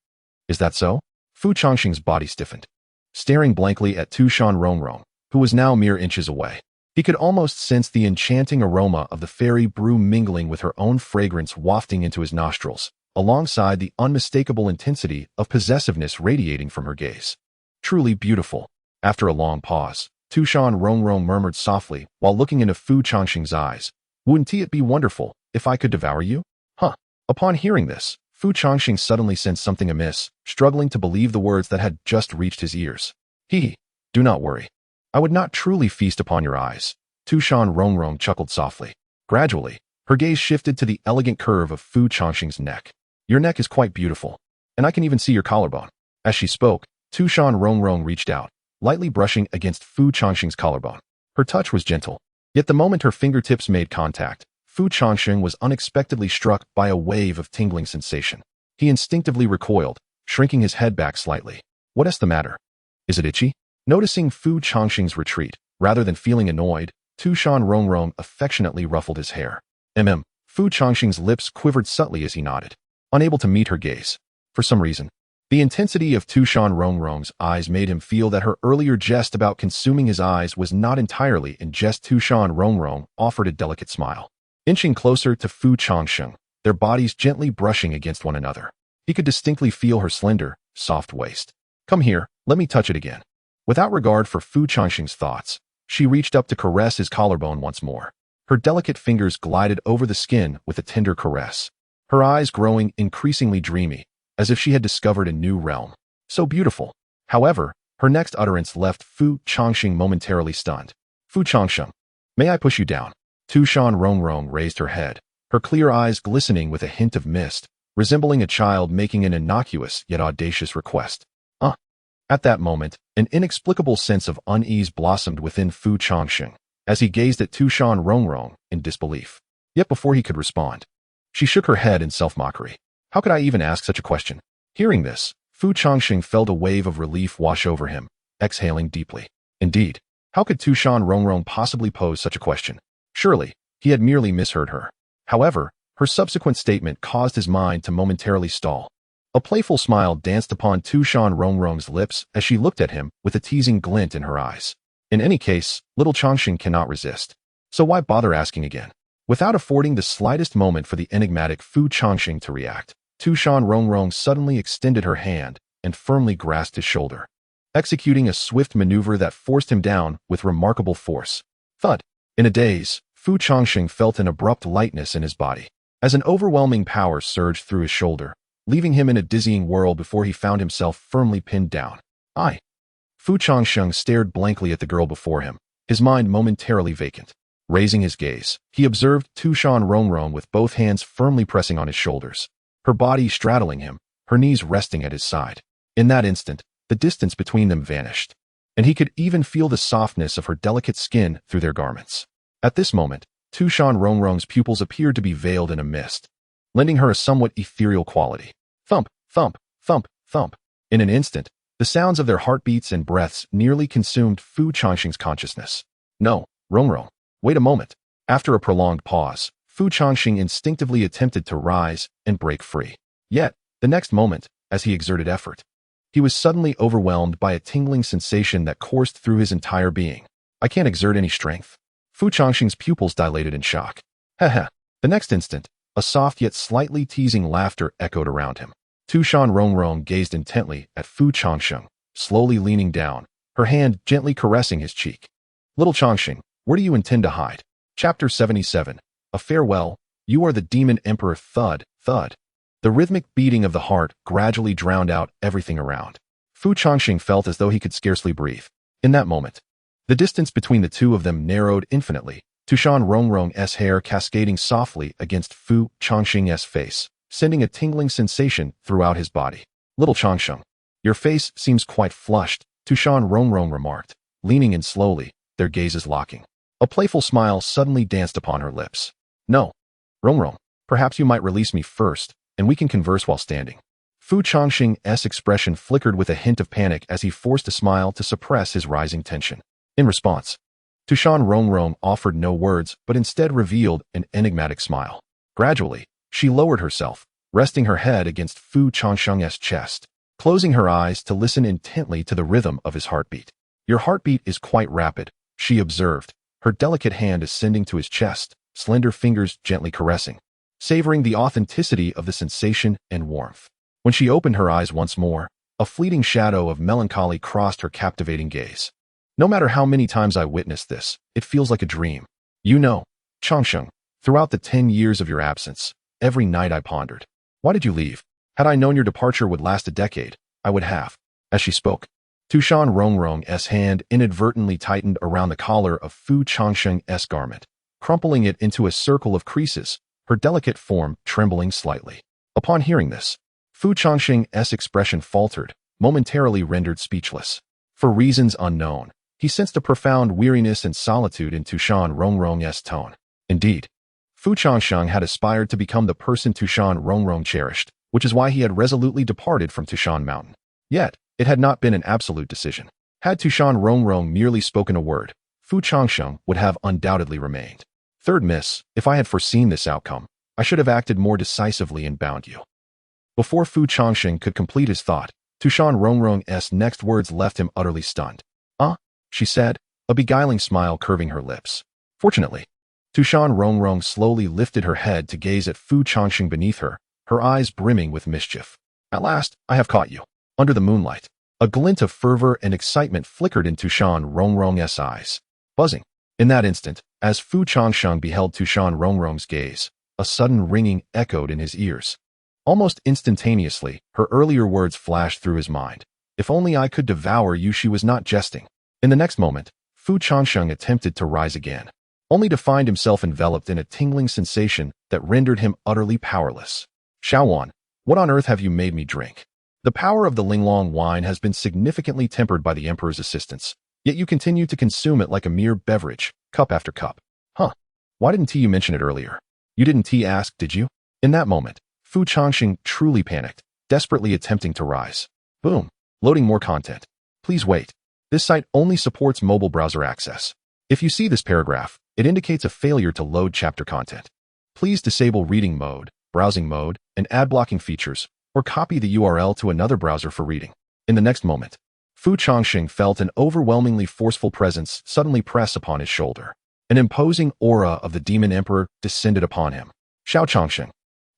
that so? Fu Changsheng's body stiffened, staring blankly at Tu Shan Rongrong, who was now mere inches away. He could almost sense the enchanting aroma of the fairy brew mingling with her own fragrance wafting into his nostrils, alongside the unmistakable intensity of possessiveness radiating from her gaze. Truly beautiful. After a long pause, Tu Shan Rongrong murmured softly while looking into Fu Changsheng's eyes, "Wouldn't it be wonderful if I could devour you?" Huh. Upon hearing this, Fu Changsheng suddenly sensed something amiss, struggling to believe the words that had just reached his ears. Do not worry. I would not truly feast upon your eyes." Tu Shan Rongrong chuckled softly. Gradually, her gaze shifted to the elegant curve of Fu Changsheng's neck. "Your neck is quite beautiful, and I can even see your collarbone." As she spoke, Tu Shan Rongrong reached out, lightly brushing against Fu Changsheng's collarbone. Her touch was gentle, yet the moment her fingertips made contact, Fu Changsheng was unexpectedly struck by a wave of tingling sensation. He instinctively recoiled, shrinking his head back slightly. "What is the matter? Is it itchy?" Noticing Fu Changsheng's retreat, rather than feeling annoyed, Tu Shan Rongrong affectionately ruffled his hair. Fu Changsheng's lips quivered subtly as he nodded, unable to meet her gaze. For some reason, the intensity of Tu Shan Rongrong's eyes made him feel that her earlier jest about consuming his eyes was not entirely in jest. Tu Shan Rongrong offered a delicate smile. Inching closer to Fu Changsheng, their bodies gently brushing against one another. He could distinctly feel her slender, soft waist. "Come here, let me touch it again." Without regard for Fu Changsheng's thoughts, she reached up to caress his collarbone once more. Her delicate fingers glided over the skin with a tender caress, her eyes growing increasingly dreamy, as if she had discovered a new realm. So beautiful. However, her next utterance left Fu Changsheng momentarily stunned. "Fu Changsheng, may I push you down?" Tu Shan Rongrong raised her head, her clear eyes glistening with a hint of mist, resembling a child making an innocuous yet audacious request. At that moment, an inexplicable sense of unease blossomed within Fu Changsheng, as he gazed at Tu Shan Rongrong in disbelief. Yet before he could respond, she shook her head in self-mockery. "How could I even ask such a question?" Hearing this, Fu Changsheng felt a wave of relief wash over him, exhaling deeply. Indeed, how could Tu Shan Rongrong possibly pose such a question? Surely, he had merely misheard her. However, her subsequent statement caused his mind to momentarily stall. A playful smile danced upon Tu Shan Rongrong's lips as she looked at him with a teasing glint in her eyes. In any case, little Changsheng cannot resist. So why bother asking again? Without affording the slightest moment for the enigmatic Fu Changsheng to react, Tu Shan Rongrong suddenly extended her hand and firmly grasped his shoulder, executing a swift maneuver that forced him down with remarkable force. Thud! In a daze, Fu Changsheng felt an abrupt lightness in his body, as an overwhelming power surged through his shoulder, leaving him in a dizzying whirl before he found himself firmly pinned down. Fu Changsheng stared blankly at the girl before him, his mind momentarily vacant. Raising his gaze, he observed Tu Shan Rongrong with both hands firmly pressing on his shoulders, her body straddling him, her knees resting at his side. In that instant, the distance between them vanished, and he could even feel the softness of her delicate skin through their garments. At this moment, Tu Shan Rongrong's pupils appeared to be veiled in a mist, lending her a somewhat ethereal quality. Thump, thump, thump, thump. In an instant, the sounds of their heartbeats and breaths nearly consumed Fu Changsheng's consciousness. "No, Rongrong, wait a moment." After a prolonged pause, Fu Changsheng instinctively attempted to rise and break free. Yet, the next moment, as he exerted effort, he was suddenly overwhelmed by a tingling sensation that coursed through his entire being. "I can't exert any strength." Fu Changsheng's pupils dilated in shock. "Heh." The next instant, a soft yet slightly teasing laughter echoed around him. Tu Shan Rongrong gazed intently at Fu Changsheng, slowly leaning down, her hand gently caressing his cheek. "Little Changsheng, where do you intend to hide?" Chapter 77. A Farewell. You are the demon emperor. Thud, thud. The rhythmic beating of the heart gradually drowned out everything around. Fu Changsheng felt as though he could scarcely breathe. In that moment, the distance between the two of them narrowed infinitely, Tu Shan Rongrong's hair cascading softly against Fu Changsheng's face, sending a tingling sensation throughout his body. "Little Changsheng, your face seems quite flushed," Tu Shan Rongrong remarked, leaning in slowly, their gazes locking. A playful smile suddenly danced upon her lips. "No, Rongrong, perhaps you might release me first, and we can converse while standing." Fu Changsheng's expression flickered with a hint of panic as he forced a smile to suppress his rising tension. In response, Tu Shan Rongrong offered no words, but instead revealed an enigmatic smile. Gradually, she lowered herself, resting her head against Fu Changsheng's chest, closing her eyes to listen intently to the rhythm of his heartbeat. Your heartbeat is quite rapid, she observed, her delicate hand ascending to his chest, slender fingers gently caressing, savoring the authenticity of the sensation and warmth. When she opened her eyes once more, a fleeting shadow of melancholy crossed her captivating gaze. No matter how many times I witnessed this, it feels like a dream. You know, Changsheng, throughout the 10 years of your absence, every night I pondered. Why did you leave? Had I known your departure would last a decade, I would have. As she spoke, Tu Shan Rongrong's hand inadvertently tightened around the collar of Fu Changsheng's garment, crumpling it into a circle of creases, her delicate form trembling slightly. Upon hearing this, Fu Changsheng's expression faltered, momentarily rendered speechless. For reasons unknown, he sensed a profound weariness and solitude in Tu Shan Rongrong's tone. Indeed, Fu Changsheng had aspired to become the person Tu Shan Rongrong cherished, which is why he had resolutely departed from Tu Shan Mountain. Yet, it had not been an absolute decision. Had Tu Shan Rongrong merely spoken a word, Fu Changsheng would have undoubtedly remained. Third miss, if I had foreseen this outcome, I should have acted more decisively and bound you. Before Fu Changsheng could complete his thought, Tu Shan Rongrong's next words left him utterly stunned. She said, a beguiling smile curving her lips. Fortunately, Tu Shan Rongrong slowly lifted her head to gaze at Fu Changsheng beneath her, her eyes brimming with mischief. At last, I have caught you. Under the moonlight, a glint of fervor and excitement flickered in Tu Shan Rongrong's eyes. Buzzing. In that instant, as Fu Changsheng beheld Tu Shan Rongrong's gaze, a sudden ringing echoed in his ears. Almost instantaneously, her earlier words flashed through his mind. If only I could devour you, she was not jesting. In the next moment, Fu Changsheng attempted to rise again, only to find himself enveloped in a tingling sensation that rendered him utterly powerless. Shaowan, what on earth have you made me drink? The power of the Linglong wine has been significantly tempered by the Emperor's assistance, yet you continue to consume it like a mere beverage, cup after cup. Why didn't you mention it earlier? You didn't ask, did you? In that moment, Fu Changsheng truly panicked, desperately attempting to rise. Boom. Loading more content. Please wait. This site only supports mobile browser access. If you see this paragraph, it indicates a failure to load chapter content. Please disable reading mode, browsing mode, and ad blocking features, or copy the URL to another browser for reading. In the next moment, Fu Changsheng felt an overwhelmingly forceful presence suddenly press upon his shoulder. An imposing aura of the demon emperor descended upon him. Xiao Changsheng.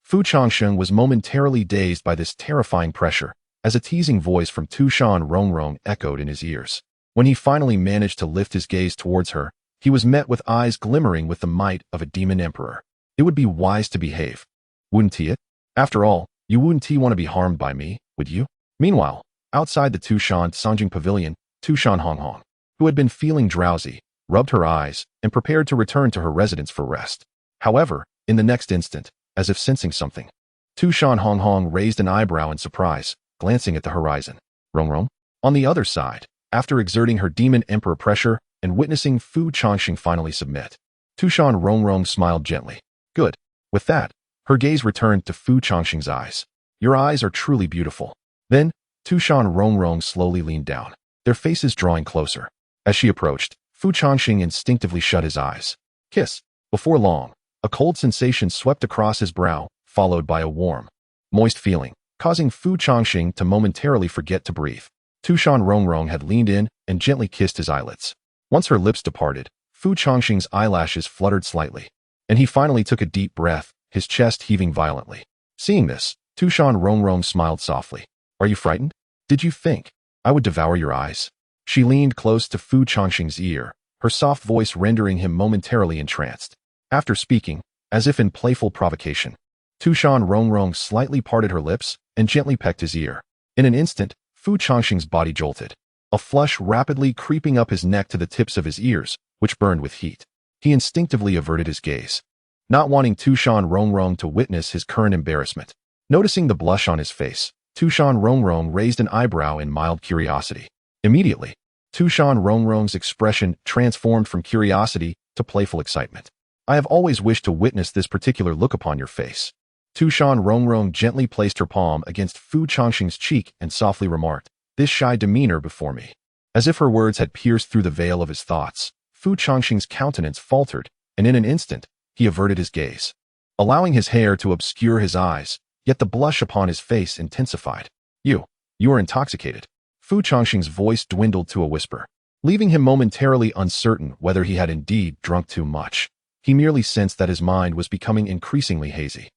Fu Changsheng was momentarily dazed by this terrifying pressure, as a teasing voice from Tu Shan Rongrong echoed in his ears. When he finally managed to lift his gaze towards her, he was met with eyes glimmering with the might of a demon emperor. It would be wise to behave. Wouldn't it? After all, you wouldn't want to be harmed by me, would you? Meanwhile, outside the Tu Shan Rongrong pavilion, Tu Shan Rongrong, who had been feeling drowsy, rubbed her eyes and prepared to return to her residence for rest. However, in the next instant, as if sensing something, Tu Shan Rongrong raised an eyebrow in surprise, glancing at the horizon. Rongrong? On the other side, after exerting her demon emperor pressure and witnessing Fu Changsheng finally submit, Tu Shan Rongrong smiled gently. Good. With that, her gaze returned to Fu Changsheng's eyes. Your eyes are truly beautiful. Then, Tu Shan Rongrong slowly leaned down, their faces drawing closer. As she approached, Fu Changsheng instinctively shut his eyes. Kiss. Before long, a cold sensation swept across his brow, followed by a warm, moist feeling, causing Fu Changsheng to momentarily forget to breathe. Tu Shan Rongrong had leaned in and gently kissed his eyelids. Once her lips departed, Fu Changsheng's eyelashes fluttered slightly, and he finally took a deep breath, his chest heaving violently. Seeing this, Tu Shan Rongrong smiled softly. Are you frightened? Did you think I would devour your eyes? She leaned close to Fu Changsheng's ear, her soft voice rendering him momentarily entranced. After speaking, as if in playful provocation, Tu Shan Rongrong slightly parted her lips and gently pecked his ear. In an instant, Fu Changsheng's body jolted, a flush rapidly creeping up his neck to the tips of his ears, which burned with heat. He instinctively averted his gaze, not wanting Tu Shan Rongrong to witness his current embarrassment. Noticing the blush on his face, Tu Shan Rongrong raised an eyebrow in mild curiosity. Immediately, Tu Shan Rongrong's expression transformed from curiosity to playful excitement. I have always wished to witness this particular look upon your face. Tu Shan Rongrong gently placed her palm against Fu Changsheng's cheek and softly remarked, this shy demeanor before me. As if her words had pierced through the veil of his thoughts, Fu Fu Changsheng's countenance faltered, and in an instant, he averted his gaze, allowing his hair to obscure his eyes, yet the blush upon his face intensified. You are intoxicated. Fu Changsheng's voice dwindled to a whisper, leaving him momentarily uncertain whether he had indeed drunk too much. He merely sensed that his mind was becoming increasingly hazy.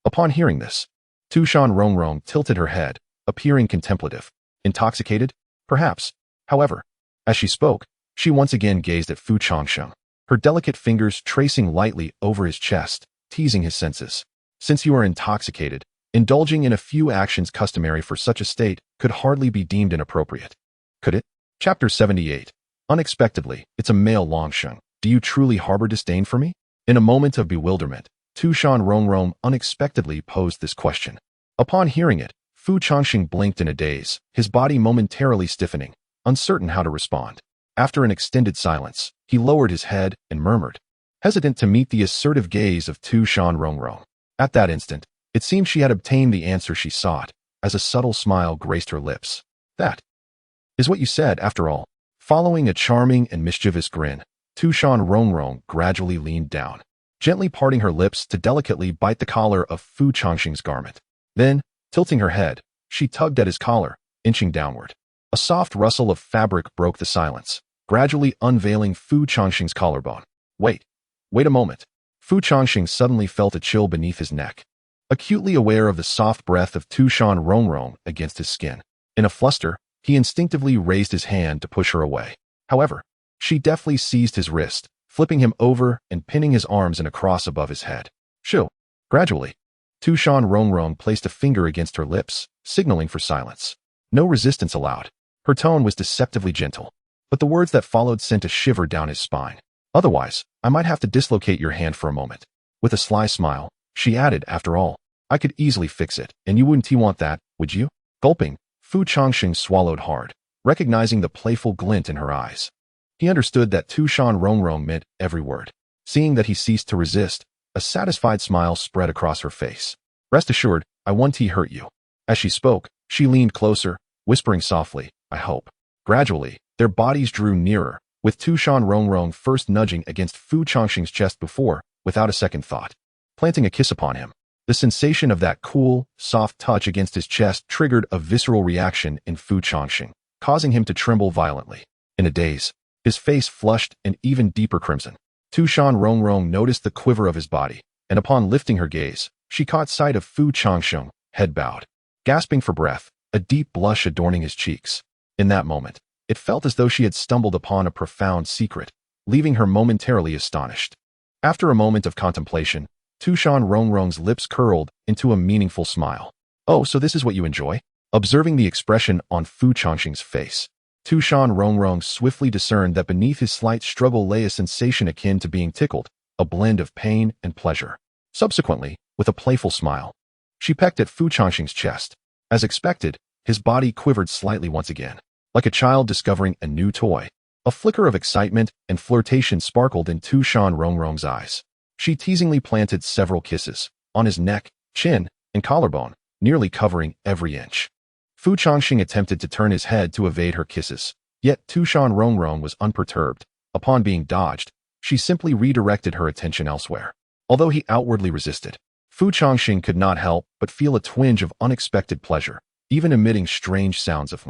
Upon hearing this, Tu Shan Rongrong tilted her head, appearing contemplative. Intoxicated? Perhaps. However, as she spoke, she once again gazed at Fu Changsheng, her delicate fingers tracing lightly over his chest, teasing his senses. Since you are intoxicated, indulging in a few actions customary for such a state could hardly be deemed inappropriate. Could it? Chapter 78. Unexpectedly, it's a male Longsheng. Do you truly harbor disdain for me? In a moment of bewilderment, Tu Shan Rongrong unexpectedly posed this question. Upon hearing it, Fu Changsheng blinked in a daze, his body momentarily stiffening, uncertain how to respond. After an extended silence, he lowered his head and murmured, hesitant to meet the assertive gaze of Tu Shan Rongrong. At that instant, it seemed she had obtained the answer she sought, as a subtle smile graced her lips. That is what you said, after all. Following a charming and mischievous grin, Tu Shan Rongrong gradually leaned down, gently parting her lips to delicately bite the collar of Fu Changsheng's garment. Then, tilting her head, she tugged at his collar, inching downward. A soft rustle of fabric broke the silence, gradually unveiling Fu Changsheng's collarbone. Wait a moment. Fu Changsheng suddenly felt a chill beneath his neck, acutely aware of the soft breath of Tu Shan Rongrong against his skin. In a fluster, he instinctively raised his hand to push her away. However, she deftly seized his wrist, flipping him over and pinning his arms in a cross above his head. Shoo! Gradually, Tu Shan Rongrong placed a finger against her lips, signaling for silence. No resistance allowed. Her tone was deceptively gentle, but the words that followed sent a shiver down his spine. Otherwise, I might have to dislocate your hand for a moment. With a sly smile, she added, after all, I could easily fix it, and you wouldn't want that, would you? Gulping, Fu Changsheng swallowed hard, recognizing the playful glint in her eyes. He understood that Tu Shan Rongrong meant every word. Seeing that he ceased to resist, a satisfied smile spread across her face. Rest assured, I won't hurt you. As she spoke, she leaned closer, whispering softly, I hope. Gradually, their bodies drew nearer, with Tu Shan Rongrong first nudging against Fu Changsheng's chest before, without a second thought, planting a kiss upon him. The sensation of that cool, soft touch against his chest triggered a visceral reaction in Fu Changsheng, causing him to tremble violently. In a daze, his face flushed an even deeper crimson. Tu Shan Rongrong noticed the quiver of his body, and upon lifting her gaze, she caught sight of Fu Changsheng, head bowed, gasping for breath, a deep blush adorning his cheeks. In that moment, it felt as though she had stumbled upon a profound secret, leaving her momentarily astonished. After a moment of contemplation, Tu Shan Rongrong's lips curled into a meaningful smile. Oh, so this is what you enjoy? Observing the expression on Fu Changsheng's face, Tu Shan Rongrong swiftly discerned that beneath his slight struggle lay a sensation akin to being tickled, a blend of pain and pleasure. Subsequently, with a playful smile, she pecked at Fu Changsheng's chest. As expected, his body quivered slightly once again, like a child discovering a new toy. A flicker of excitement and flirtation sparkled in Tu Shan Rongrong's eyes. She teasingly planted several kisses on his neck, chin, and collarbone, nearly covering every inch. Fu Changsheng attempted to turn his head to evade her kisses, yet Tu Shan Rongrong was unperturbed. Upon being dodged, she simply redirected her attention elsewhere. Although he outwardly resisted, Fu Changsheng could not help but feel a twinge of unexpected pleasure, even emitting strange sounds of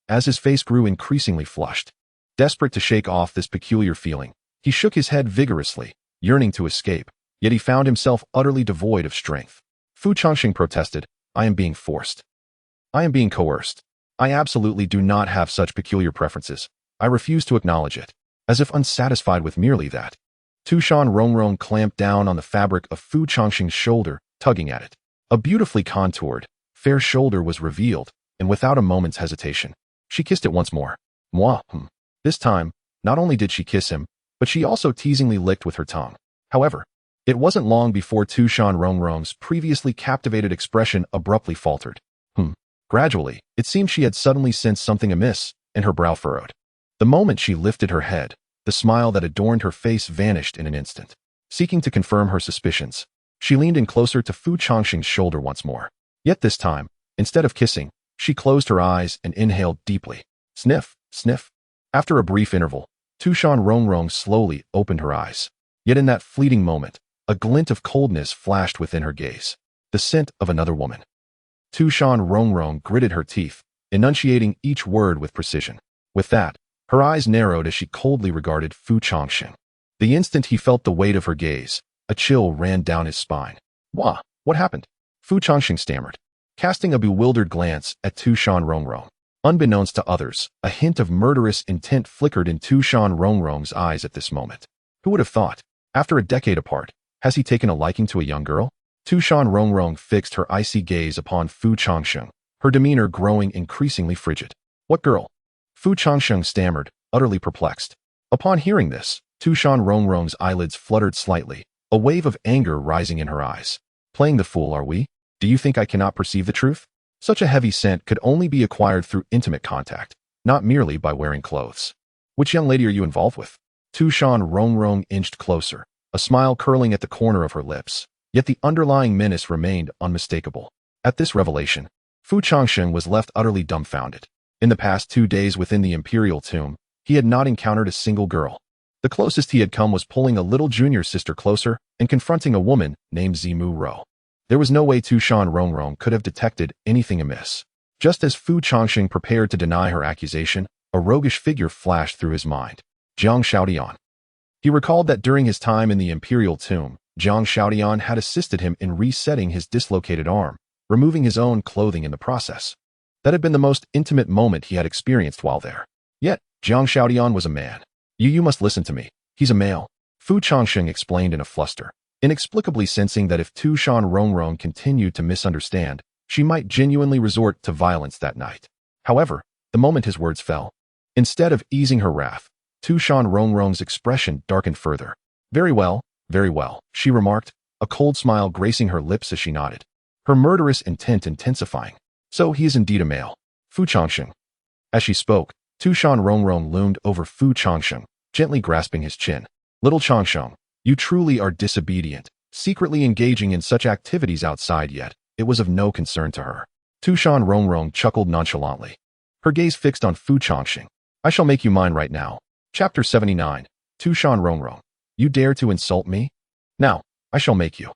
as his face grew increasingly flushed. Desperate to shake off this peculiar feeling, he shook his head vigorously, yearning to escape, yet he found himself utterly devoid of strength. Fu Changsheng protested, I am being forced. I am being coerced. I absolutely do not have such peculiar preferences. I refuse to acknowledge it. As if unsatisfied with merely that, Tu Shan Rongrong clamped down on the fabric of Fu Changsheng's shoulder, tugging at it. A beautifully contoured, fair shoulder was revealed, and without a moment's hesitation, she kissed it once more. This time, not only did she kiss him, but she also teasingly licked with her tongue. However, it wasn't long before Tu Shan Rongrong's previously captivated expression abruptly faltered. Gradually, it seemed she had suddenly sensed something amiss, and her brow furrowed. The moment she lifted her head, the smile that adorned her face vanished in an instant. Seeking to confirm her suspicions, she leaned in closer to Fu Changsheng's shoulder once more. Yet this time, instead of kissing, she closed her eyes and inhaled deeply. Sniff, sniff. After a brief interval, Tu Shan Rongrong slowly opened her eyes. Yet in that fleeting moment, a glint of coldness flashed within her gaze. The scent of another woman. Tu Shan Rongrong gritted her teeth, enunciating each word with precision. With that, her eyes narrowed as she coldly regarded Fu Changsheng. The instant he felt the weight of her gaze, a chill ran down his spine. What happened? Fu Changsheng stammered, casting a bewildered glance at Tu Shan Rongrong. Unbeknownst to others, a hint of murderous intent flickered in Tu Shan Rongrong's eyes at this moment. Who would have thought? After a decade apart, has he taken a liking to a young girl? Tu Shan Rongrong fixed her icy gaze upon Fu Changsheng, her demeanor growing increasingly frigid. What girl? Fu Changsheng stammered, utterly perplexed. Upon hearing this, Tu Shan Rongrong's eyelids fluttered slightly, a wave of anger rising in her eyes. Playing the fool, are we? Do you think I cannot perceive the truth? Such a heavy scent could only be acquired through intimate contact, not merely by wearing clothes. Which young lady are you involved with? Tu Shan Rongrong inched closer, a smile curling at the corner of her lips, yet the underlying menace remained unmistakable. At this revelation, Fu Changsheng was left utterly dumbfounded. In the past 2 days within the imperial tomb, he had not encountered a single girl. The closest he had come was pulling a little junior sister closer and confronting a woman named Zimu Ro. There was no way Tu Shan Rongrong could have detected anything amiss. Just as Fu Changsheng prepared to deny her accusation, a roguish figure flashed through his mind. Jiang Shaodian. He recalled that during his time in the imperial tomb, Jiang Shaodian had assisted him in resetting his dislocated arm, removing his own clothing in the process. That had been the most intimate moment he had experienced while there. Yet, Jiang Shaodian was a man. You must listen to me. He's a male. Fu Changsheng explained in a fluster, inexplicably sensing that if Tu Shan Rongrong continued to misunderstand, she might genuinely resort to violence that night. However, the moment his words fell, instead of easing her wrath, Tu Shan Rongrong's expression darkened further. Very well, she remarked, a cold smile gracing her lips as she nodded, her murderous intent intensifying. So he is indeed a male. Fu Changsheng. As she spoke, Tu Shan Rongrong loomed over Fu Changsheng, gently grasping his chin. Little Changsheng, you truly are disobedient, secretly engaging in such activities outside, yet it was of no concern to her. Tu Shan Rongrong chuckled nonchalantly, her gaze fixed on Fu Changsheng. I shall make you mine right now. Chapter 79. Tu Shan Rongrong. You dare to insult me? Now, I shall make you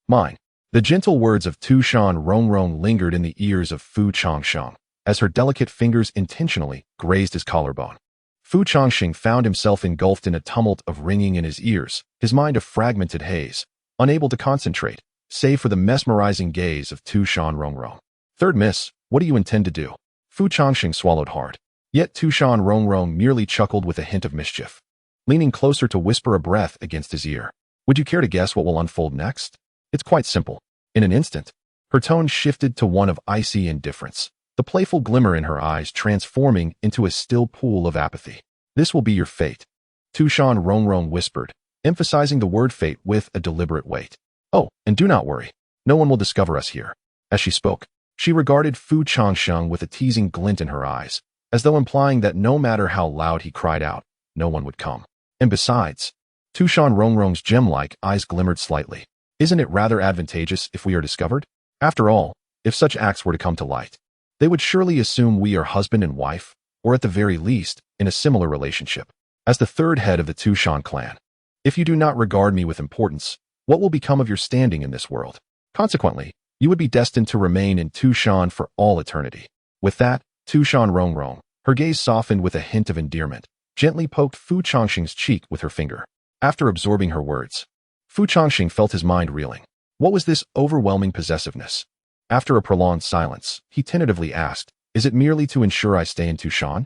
mine. The gentle words of Tu Shan Rongrong lingered in the ears of Fu Changsheng, as her delicate fingers intentionally grazed his collarbone. Fu Changsheng found himself engulfed in a tumult of ringing in his ears, his mind a fragmented haze, unable to concentrate, save for the mesmerizing gaze of Tu Shan Rongrong. Third miss, what do you intend to do? Fu Changsheng swallowed hard. Yet Tu Shan Rongrong merely chuckled with a hint of mischief, leaning closer to whisper a breath against his ear. Would you care to guess what will unfold next? It's quite simple. In an instant, her tone shifted to one of icy indifference, the playful glimmer in her eyes transforming into a still pool of apathy. This will be your fate, Tu Shan Rongrong whispered, emphasizing the word fate with a deliberate weight. Oh, and do not worry. No one will discover us here. As she spoke, she regarded Fu Changsheng with a teasing glint in her eyes, as though implying that no matter how loud he cried out, no one would come. And besides, Tu Shan Rongrong's gem-like eyes glimmered slightly. Isn't it rather advantageous if we are discovered? After all, if such acts were to come to light, they would surely assume we are husband and wife, or at the very least, in a similar relationship. As the third head of the Tu Shan clan, if you do not regard me with importance, what will become of your standing in this world? Consequently, you would be destined to remain in Tu Shan for all eternity. With that, Tu Shan Rongrong, her gaze softened with a hint of endearment, gently poked Fu Changsheng's cheek with her finger. After absorbing her words, Fu Changsheng felt his mind reeling. What was this overwhelming possessiveness? After a prolonged silence, he tentatively asked, is it merely to ensure I stay in Tu Shan?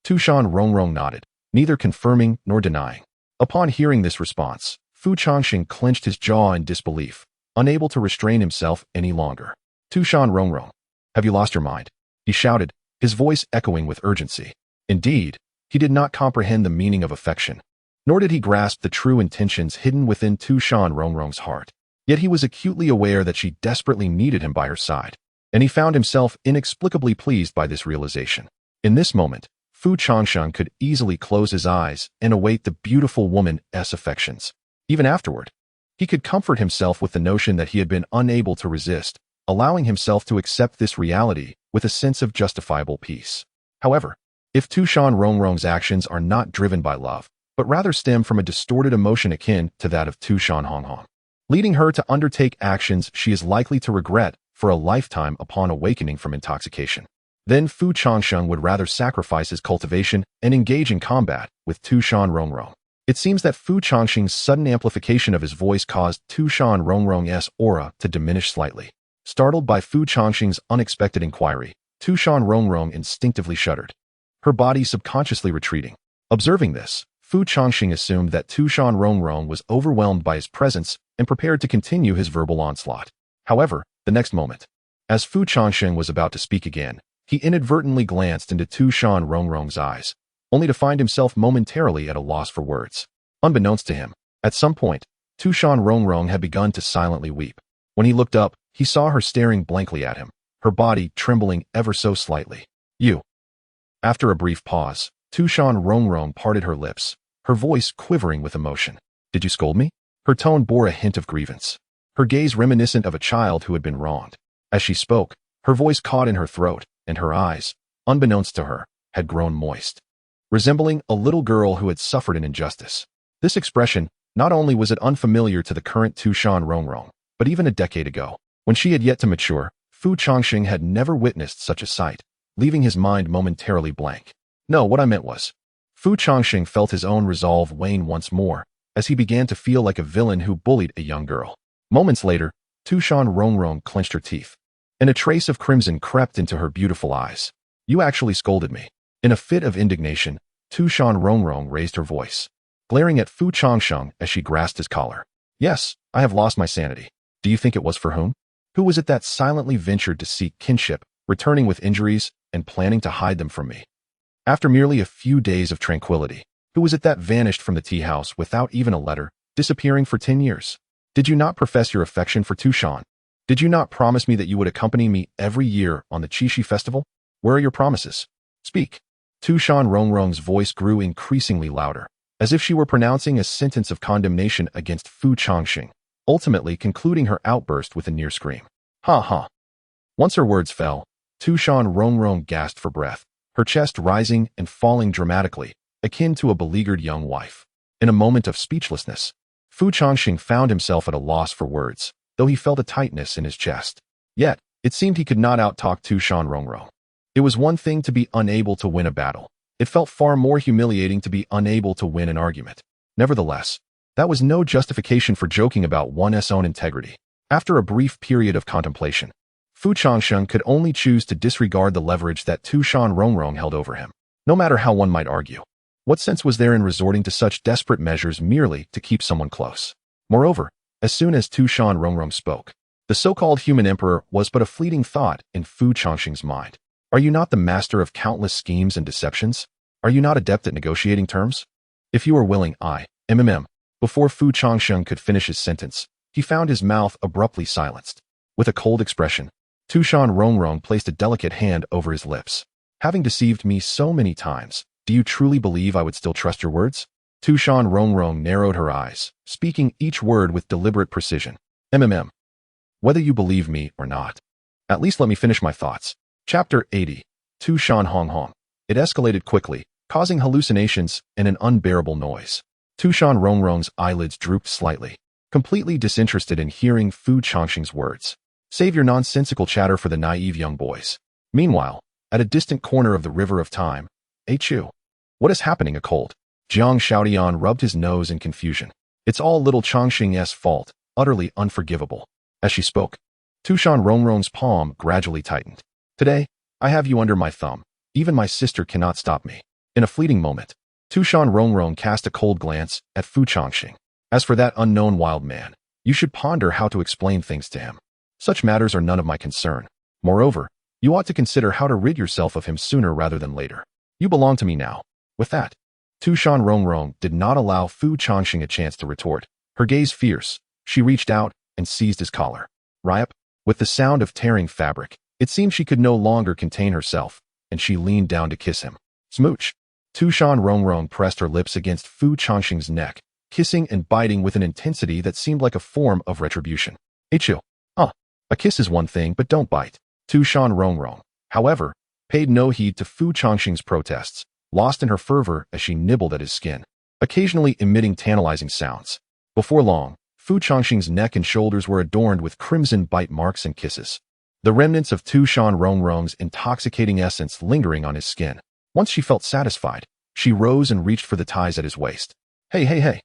Tu Shan Rongrong nodded, neither confirming nor denying. Upon hearing this response, Fu Changsheng clenched his jaw in disbelief, unable to restrain himself any longer. Tu Shan Rongrong, have you lost your mind? He shouted, his voice echoing with urgency. Indeed, he did not comprehend the meaning of affection, nor did he grasp the true intentions hidden within Tu Shan Rongrong's heart. Yet he was acutely aware that she desperately needed him by her side, and he found himself inexplicably pleased by this realization. In this moment, Fu Changsheng could easily close his eyes and await the beautiful woman's affections. Even afterward, he could comfort himself with the notion that he had been unable to resist, allowing himself to accept this reality with a sense of justifiable peace. However, if Tu Shan Rongrong's actions are not driven by love, but rather stem from a distorted emotion akin to that of Tu Shan Rongrong, leading her to undertake actions she is likely to regret for a lifetime upon awakening from intoxication. Then Fu Changsheng would rather sacrifice his cultivation and engage in combat with Tu Shan Rongrong. It seems that Fu Changsheng's sudden amplification of his voice caused Tu Shan Rongrong's aura to diminish slightly. Startled by Fu Changsheng's unexpected inquiry, Tu Shan Rongrong instinctively shuddered, her body subconsciously retreating. Observing this, Fu Changsheng assumed that Tu Shan Rongrong was overwhelmed by his presence and prepared to continue his verbal onslaught. However, the next moment, as Fu Changsheng was about to speak again, he inadvertently glanced into Tu Shan Rongrong's eyes, only to find himself momentarily at a loss for words. Unbeknownst to him, at some point, Tu Shan Rongrong had begun to silently weep. When he looked up, he saw her staring blankly at him, her body trembling ever so slightly. You. After a brief pause, Tu Shan Rongrong parted her lips, her voice quivering with emotion. Did you scold me? Her tone bore a hint of grievance, her gaze reminiscent of a child who had been wronged. As she spoke, her voice caught in her throat, and her eyes, unbeknownst to her, had grown moist, resembling a little girl who had suffered an injustice. This expression, not only was it unfamiliar to the current Tu Shan Rongrong, but even a decade ago, when she had yet to mature, Fu Changsheng had never witnessed such a sight, leaving his mind momentarily blank. No, what I meant was, Fu Changsheng felt his own resolve wane once more, as he began to feel like a villain who bullied a young girl. Moments later, Tu Shan Rongrong clenched her teeth, and a trace of crimson crept into her beautiful eyes. You actually scolded me. In a fit of indignation, Tu Shan Rongrong raised her voice, glaring at Fu Changsheng as she grasped his collar. Yes, I have lost my sanity. Do you think it was for whom? Who was it that silently ventured to seek kinship, returning with injuries and planning to hide them from me? After merely a few days of tranquility, who was it that vanished from the tea house without even a letter, disappearing for 10 years? Did you not profess your affection for Tu Shan? Did you not promise me that you would accompany me every year on the Qixi festival? Where are your promises? Speak. Tu Shan Rongrong's voice grew increasingly louder, as if she were pronouncing a sentence of condemnation against Fu Changsheng, ultimately concluding her outburst with a near scream. Ha ha. Once her words fell, Tu Shan Rongrong gasped for breath, her chest rising and falling dramatically, akin to a beleaguered young wife. In a moment of speechlessness, Fu Changsheng found himself at a loss for words, though he felt a tightness in his chest. Yet, it seemed he could not outtalk Tu Shan Rongrong. It was one thing to be unable to win a battle. It felt far more humiliating to be unable to win an argument. Nevertheless, that was no justification for joking about one's own integrity. After a brief period of contemplation, Fu Changsheng could only choose to disregard the leverage that Tu Shan Rongrong held over him. No matter how one might argue, what sense was there in resorting to such desperate measures merely to keep someone close? Moreover, as soon as Tu Shan Rongrong spoke, the so-called human emperor was but a fleeting thought in Fu Changsheng's mind. Are you not the master of countless schemes and deceptions? Are you not adept at negotiating terms? If you are willing, Before Fu Changsheng could finish his sentence, he found his mouth abruptly silenced. With a cold expression, Tu Shan Rongrong placed a delicate hand over his lips. Having deceived me so many times, do you truly believe I would still trust your words? Tu Shan Rongrong narrowed her eyes, speaking each word with deliberate precision. Whether you believe me or not. At least let me finish my thoughts. Chapter 80. Tu Shan Rongrong. It escalated quickly, causing hallucinations and an unbearable noise. Tu Shan Rongrong's eyelids drooped slightly, completely disinterested in hearing Fu Changsheng's words. Save your nonsensical chatter for the naive young boys. Meanwhile, at a distant corner of the river of time, Chu. What is happening? A cold. Jiang Shaodian rubbed his nose in confusion. It's all little Changsheng's fault, utterly unforgivable. As she spoke, Tu Shan Rongrong's palm gradually tightened. Today, I have you under my thumb. Even my sister cannot stop me. In a fleeting moment, Tu Shan Rongrong cast a cold glance at Fu Changsheng. As for that unknown wild man, you should ponder how to explain things to him. Such matters are none of my concern. Moreover, you ought to consider how to rid yourself of him sooner rather than later. You belong to me now. With that, Tu Shan Rongrong did not allow Fu Changsheng a chance to retort. Her gaze fierce, she reached out and seized his collar. Ryup, with the sound of tearing fabric, it seemed she could no longer contain herself, and she leaned down to kiss him. Smooch. Tu Shan Rongrong pressed her lips against Fu Changsheng's neck, kissing and biting with an intensity that seemed like a form of retribution. Chu. A kiss is one thing, but don't bite. Tu Shan Rongrong, however, paid no heed to Fu Changsheng's protests, lost in her fervor as she nibbled at his skin, occasionally emitting tantalizing sounds. Before long, Fu Changsheng's neck and shoulders were adorned with crimson bite marks and kisses, the remnants of Tu Shan Rongrong's intoxicating essence lingering on his skin. Once she felt satisfied, she rose and reached for the ties at his waist. Hey, hey, hey.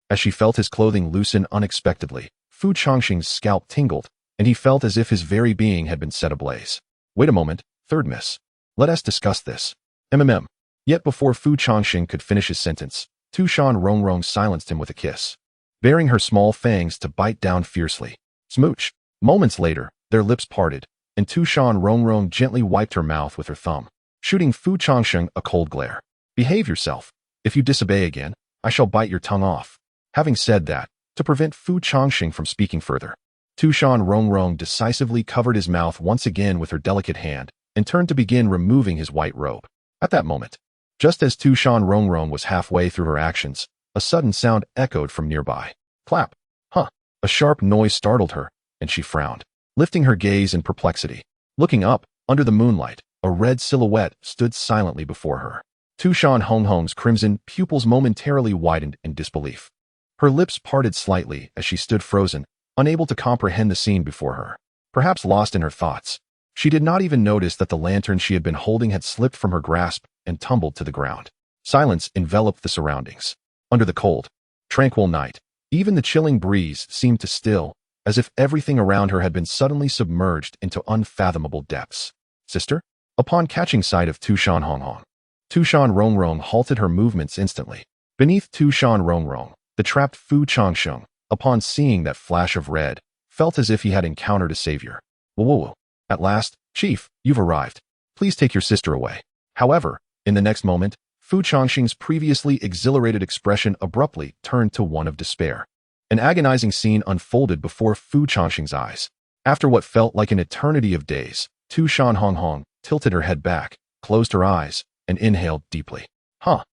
As she felt his clothing loosen unexpectedly, Fu Changsheng's scalp tingled, and he felt as if his very being had been set ablaze. Wait a moment, third miss. Let us discuss this. MMM. Yet before Fu Changsheng could finish his sentence, Tu Shan Rongrong silenced him with a kiss, baring her small fangs to bite down fiercely. Smooch. Moments later, their lips parted, and Tu Shan Rongrong gently wiped her mouth with her thumb, shooting Fu Changsheng a cold glare. Behave yourself. If you disobey again, I shall bite your tongue off. Having said that, to prevent Fu Changsheng from speaking further, Tu Shan Rongrong decisively covered his mouth once again with her delicate hand and turned to begin removing his white robe. At that moment, just as Tu Shan Rongrong was halfway through her actions, a sudden sound echoed from nearby. Clap. Huh. A sharp noise startled her, and she frowned, lifting her gaze in perplexity. Looking up, under the moonlight, a red silhouette stood silently before her. Tu Shan Rongrong's crimson pupils momentarily widened in disbelief. Her lips parted slightly as she stood frozen, unable to comprehend the scene before her. Perhaps lost in her thoughts, she did not even notice that the lantern she had been holding had slipped from her grasp and tumbled to the ground. Silence enveloped the surroundings. Under the cold, tranquil night, even the chilling breeze seemed to still, as if everything around her had been suddenly submerged into unfathomable depths. Sister? Upon catching sight of Tu Shan Rongrong, Tu Shan Rongrong halted her movements instantly. Beneath Tu Shan Rongrong, the trapped Fu Changsheng, upon seeing that flash of red, felt as if he had encountered a savior. Whoa. At last, Chief, you've arrived. Please take your sister away. However, in the next moment, Fu Changsheng's previously exhilarated expression abruptly turned to one of despair. An agonizing scene unfolded before Fu Changsheng's eyes. After what felt like an eternity of days, Tu Shan Rongrong tilted her head back, closed her eyes, and inhaled deeply. Huh.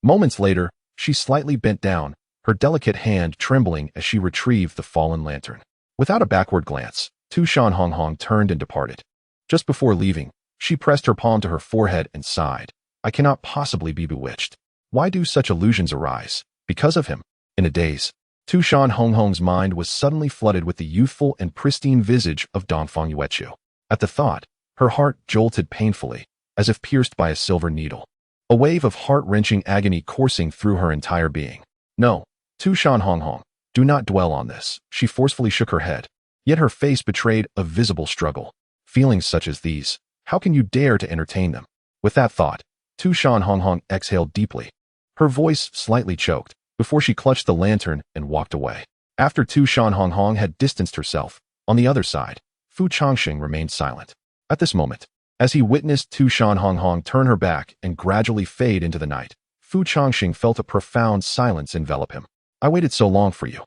Moments later, she slightly bent down, her delicate hand trembling as she retrieved the fallen lantern. Without a backward glance, Tu Shan Rongrong turned and departed. Just before leaving, she pressed her palm to her forehead and sighed. I cannot possibly be bewitched. Why do such illusions arise? Because of him. In a daze, Tu Shan Rongrong's mind was suddenly flooded with the youthful and pristine visage of Dongfang Yuechu. At the thought, her heart jolted painfully, as if pierced by a silver needle. A wave of heart-wrenching agony coursing through her entire being. No, Tu Shan Rongrong, do not dwell on this. She forcefully shook her head, yet her face betrayed a visible struggle. Feelings such as these, how can you dare to entertain them? With that thought, Tu Shan Rongrong exhaled deeply. Her voice slightly choked, before she clutched the lantern and walked away. After Tu Shan Rongrong had distanced herself, on the other side, Fu Changsheng remained silent. At this moment, as he witnessed Tu Shan Rongrong turn her back and gradually fade into the night, Fu Changsheng felt a profound silence envelop him. I waited so long for you.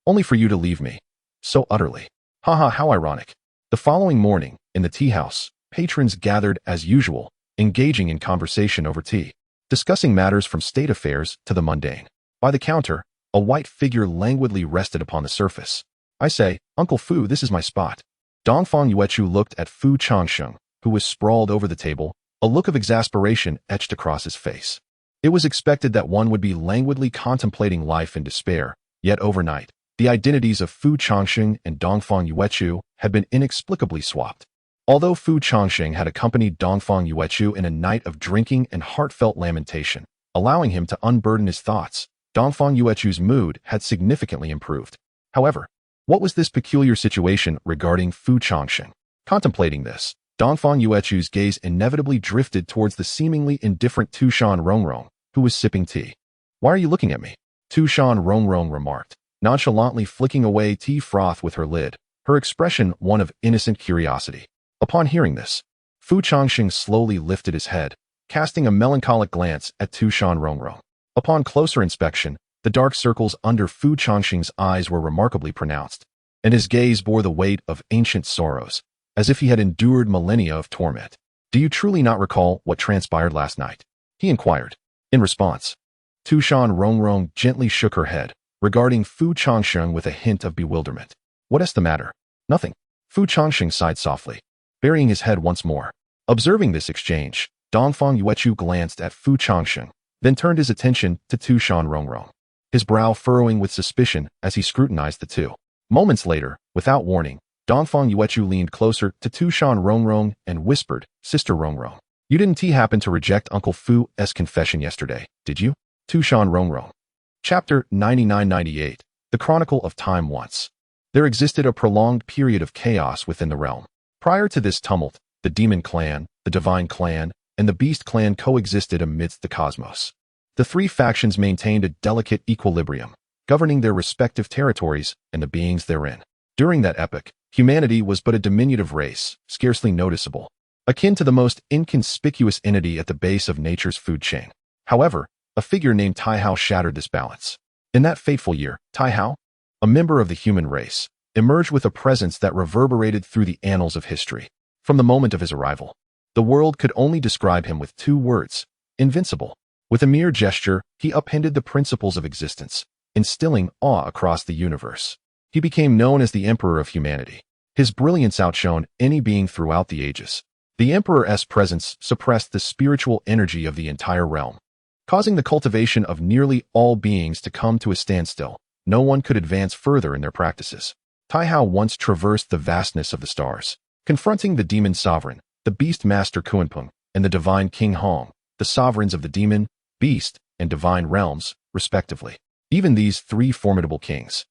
Only for you to leave me. So utterly. Haha, how ironic. The following morning, in the tea house, patrons gathered as usual, engaging in conversation over tea, discussing matters from state affairs to the mundane. By the counter, a white figure languidly rested upon the surface. I say, Uncle Fu, this is my spot. Dongfang Yuechu looked at Fu Changsheng, who was sprawled over the table, a look of exasperation etched across his face. It was expected that one would be languidly contemplating life in despair, yet overnight, the identities of Fu Changsheng and Dongfang Yuechu had been inexplicably swapped. Although Fu Changsheng had accompanied Dongfang Yuechu in a night of drinking and heartfelt lamentation, allowing him to unburden his thoughts, Dongfang Yuechu's mood had significantly improved. However, what was this peculiar situation regarding Fu Changsheng? Contemplating this, Dongfang Yuechu's gaze inevitably drifted towards the seemingly indifferent Tu Shan Rongrong, who was sipping tea. Why are you looking at me? Tu Shan Rongrong remarked, nonchalantly flicking away tea froth with her lid, her expression one of innocent curiosity. Upon hearing this, Fu Changsheng slowly lifted his head, casting a melancholic glance at Tu Shan Rongrong. Upon closer inspection, the dark circles under Fu Changsheng's eyes were remarkably pronounced, and his gaze bore the weight of ancient sorrows, as if he had endured millennia of torment. Do you truly not recall what transpired last night? He inquired. In response, Tu Shan Rongrong gently shook her head, regarding Fu Changsheng with a hint of bewilderment. What is the matter? Nothing. Fu Changsheng sighed softly, burying his head once more. Observing this exchange, Dongfang Yuechu glanced at Fu Changsheng, then turned his attention to Tu Shan Rongrong, his brow furrowing with suspicion as he scrutinized the two. Moments later, without warning, Dongfang Yuechu leaned closer to Tu Shan Rongrong and whispered, "Sister Rongrong, you didn't happen to reject Uncle Fu's confession yesterday, did you?" Tu Shan Rongrong. Chapter 9998, The Chronicle of Time Once. There existed a prolonged period of chaos within the realm. Prior to this tumult, the demon clan, the divine clan, and the beast clan coexisted amidst the cosmos. The three factions maintained a delicate equilibrium, governing their respective territories and the beings therein. During that epoch, humanity was but a diminutive race, scarcely noticeable, akin to the most inconspicuous entity at the base of nature's food chain. However, a figure named Tai Hao shattered this balance. In that fateful year, Tai Hao, a member of the human race, emerged with a presence that reverberated through the annals of history. From the moment of his arrival, the world could only describe him with two words: invincible. With a mere gesture, he upended the principles of existence, instilling awe across the universe. He became known as the Emperor of Humanity. His brilliance outshone any being throughout the ages. The Emperor's presence suppressed the spiritual energy of the entire realm, causing the cultivation of nearly all beings to come to a standstill. No one could advance further in their practices. Tai Hao once traversed the vastness of the stars, confronting the demon sovereign, the beast master Kuanpeng, and the divine King Hong, the sovereigns of the demon, beast, and divine realms, respectively. Even these three formidable kings,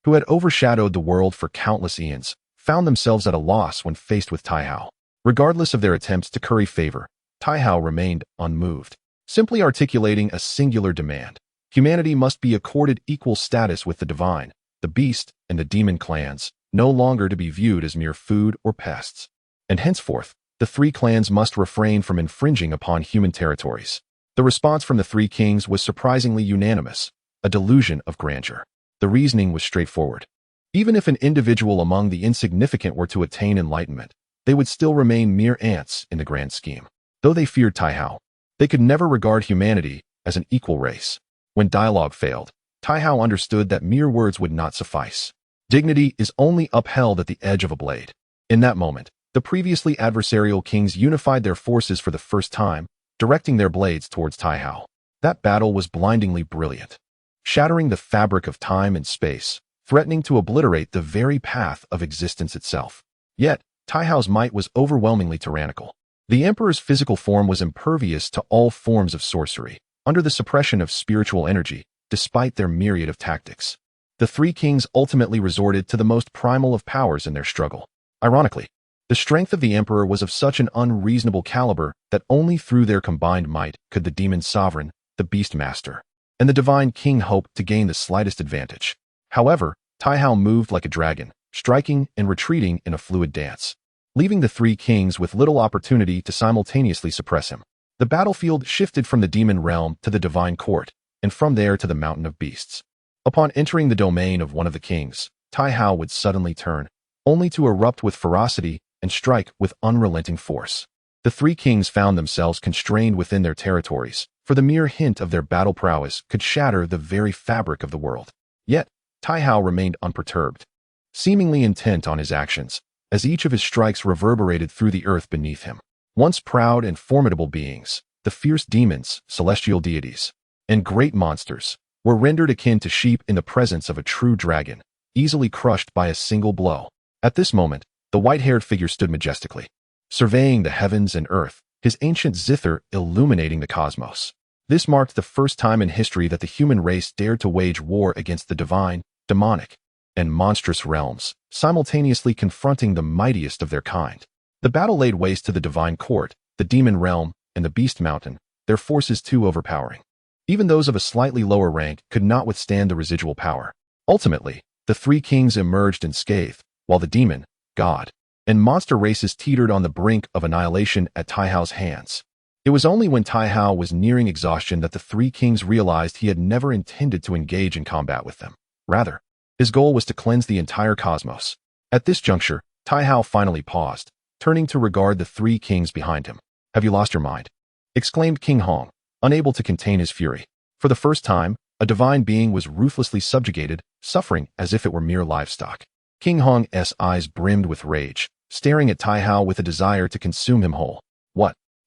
who had overshadowed the world for countless eons, found themselves at a loss when faced with Tai Hao. Regardless of their attempts to curry favor, Tai Hao remained unmoved, simply articulating a singular demand. Humanity must be accorded equal status with the divine, the beast, and the demon clans, no longer to be viewed as mere food or pests. And henceforth, the three clans must refrain from infringing upon human territories. The response from the three kings was surprisingly unanimous, a delusion of grandeur. The reasoning was straightforward. Even if an individual among the insignificant were to attain enlightenment, they would still remain mere ants in the grand scheme. Though they feared Tai Hao, they could never regard humanity as an equal race. When dialogue failed, Tai Hao understood that mere words would not suffice. Dignity is only upheld at the edge of a blade. In that moment, the previously adversarial kings unified their forces for the first time, directing their blades towards Tai Hao. That battle was blindingly brilliant, shattering the fabric of time and space, threatening to obliterate the very path of existence itself. Yet, Tai Hao's might was overwhelmingly tyrannical. The emperor's physical form was impervious to all forms of sorcery, under the suppression of spiritual energy, despite their myriad of tactics. The three kings ultimately resorted to the most primal of powers in their struggle. Ironically, the strength of the emperor was of such an unreasonable caliber that only through their combined might could the demon sovereign, the beast master, and the divine king hope to gain the slightest advantage. However, Tai Hao moved like a dragon, striking and retreating in a fluid dance, leaving the three kings with little opportunity to simultaneously suppress him. The battlefield shifted from the demon realm to the divine court, and from there to the mountain of beasts. Upon entering the domain of one of the kings, Tai Hao would suddenly turn, only to erupt with ferocity and strike with unrelenting force. The three kings found themselves constrained within their territories, for the mere hint of their battle prowess could shatter the very fabric of the world. Yet, Tai Hao remained unperturbed, seemingly intent on his actions, as each of his strikes reverberated through the earth beneath him. Once proud and formidable beings, the fierce demons, celestial deities, and great monsters were rendered akin to sheep in the presence of a true dragon, easily crushed by a single blow. At this moment, the white-haired figure stood majestically, surveying the heavens and earth, his ancient zither illuminating the cosmos. This marked the first time in history that the human race dared to wage war against the divine, demonic, and monstrous realms, simultaneously confronting the mightiest of their kind. The battle laid waste to the divine court, the demon realm, and the beast mountain, their forces too overpowering. Even those of a slightly lower rank could not withstand the residual power. Ultimately, the three kings emerged unscathed, while the demon, god, and monster races teetered on the brink of annihilation at Tai Hao's hands. It was only when Tai Hao was nearing exhaustion that the three kings realized he had never intended to engage in combat with them. Rather, his goal was to cleanse the entire cosmos. At this juncture, Tai Hao finally paused, turning to regard the three kings behind him. "Have you lost your mind?" exclaimed King Hong, unable to contain his fury. For the first time, a divine being was ruthlessly subjugated, suffering as if it were mere livestock. King Hong's eyes brimmed with rage, staring at Tai Hao with a desire to consume him whole.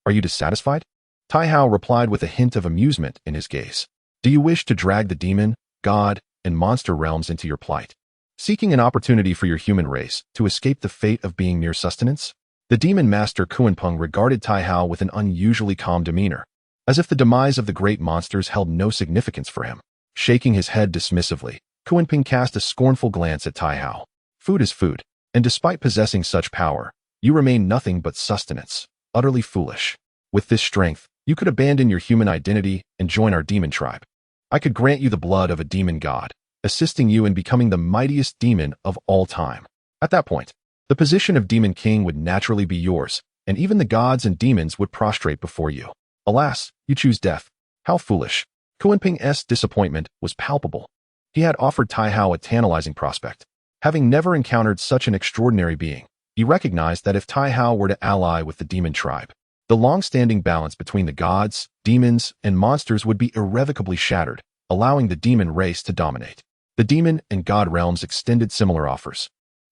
Are you dissatisfied? Tai Hao replied with a hint of amusement in his gaze. Do you wish to drag the demon, god, and monster realms into your plight, seeking an opportunity for your human race to escape the fate of being mere sustenance? The demon master Kuanpeng regarded Tai Hao with an unusually calm demeanor, as if the demise of the great monsters held no significance for him. Shaking his head dismissively, Kuanpeng cast a scornful glance at Tai Hao. Food is food, and despite possessing such power, you remain nothing but sustenance, utterly foolish. With this strength, you could abandon your human identity and join our demon tribe. I could grant you the blood of a demon god, assisting you in becoming the mightiest demon of all time. At that point, the position of Demon King would naturally be yours, and even the gods and demons would prostrate before you. Alas, you choose death. How foolish. Kuanpeng's disappointment was palpable. He had offered Tai Hao a tantalizing prospect. Having never encountered such an extraordinary being, he recognized that if Tai Hao were to ally with the demon tribe, the long-standing balance between the gods, demons, and monsters would be irrevocably shattered, allowing the demon race to dominate. The demon and god realms extended similar offers.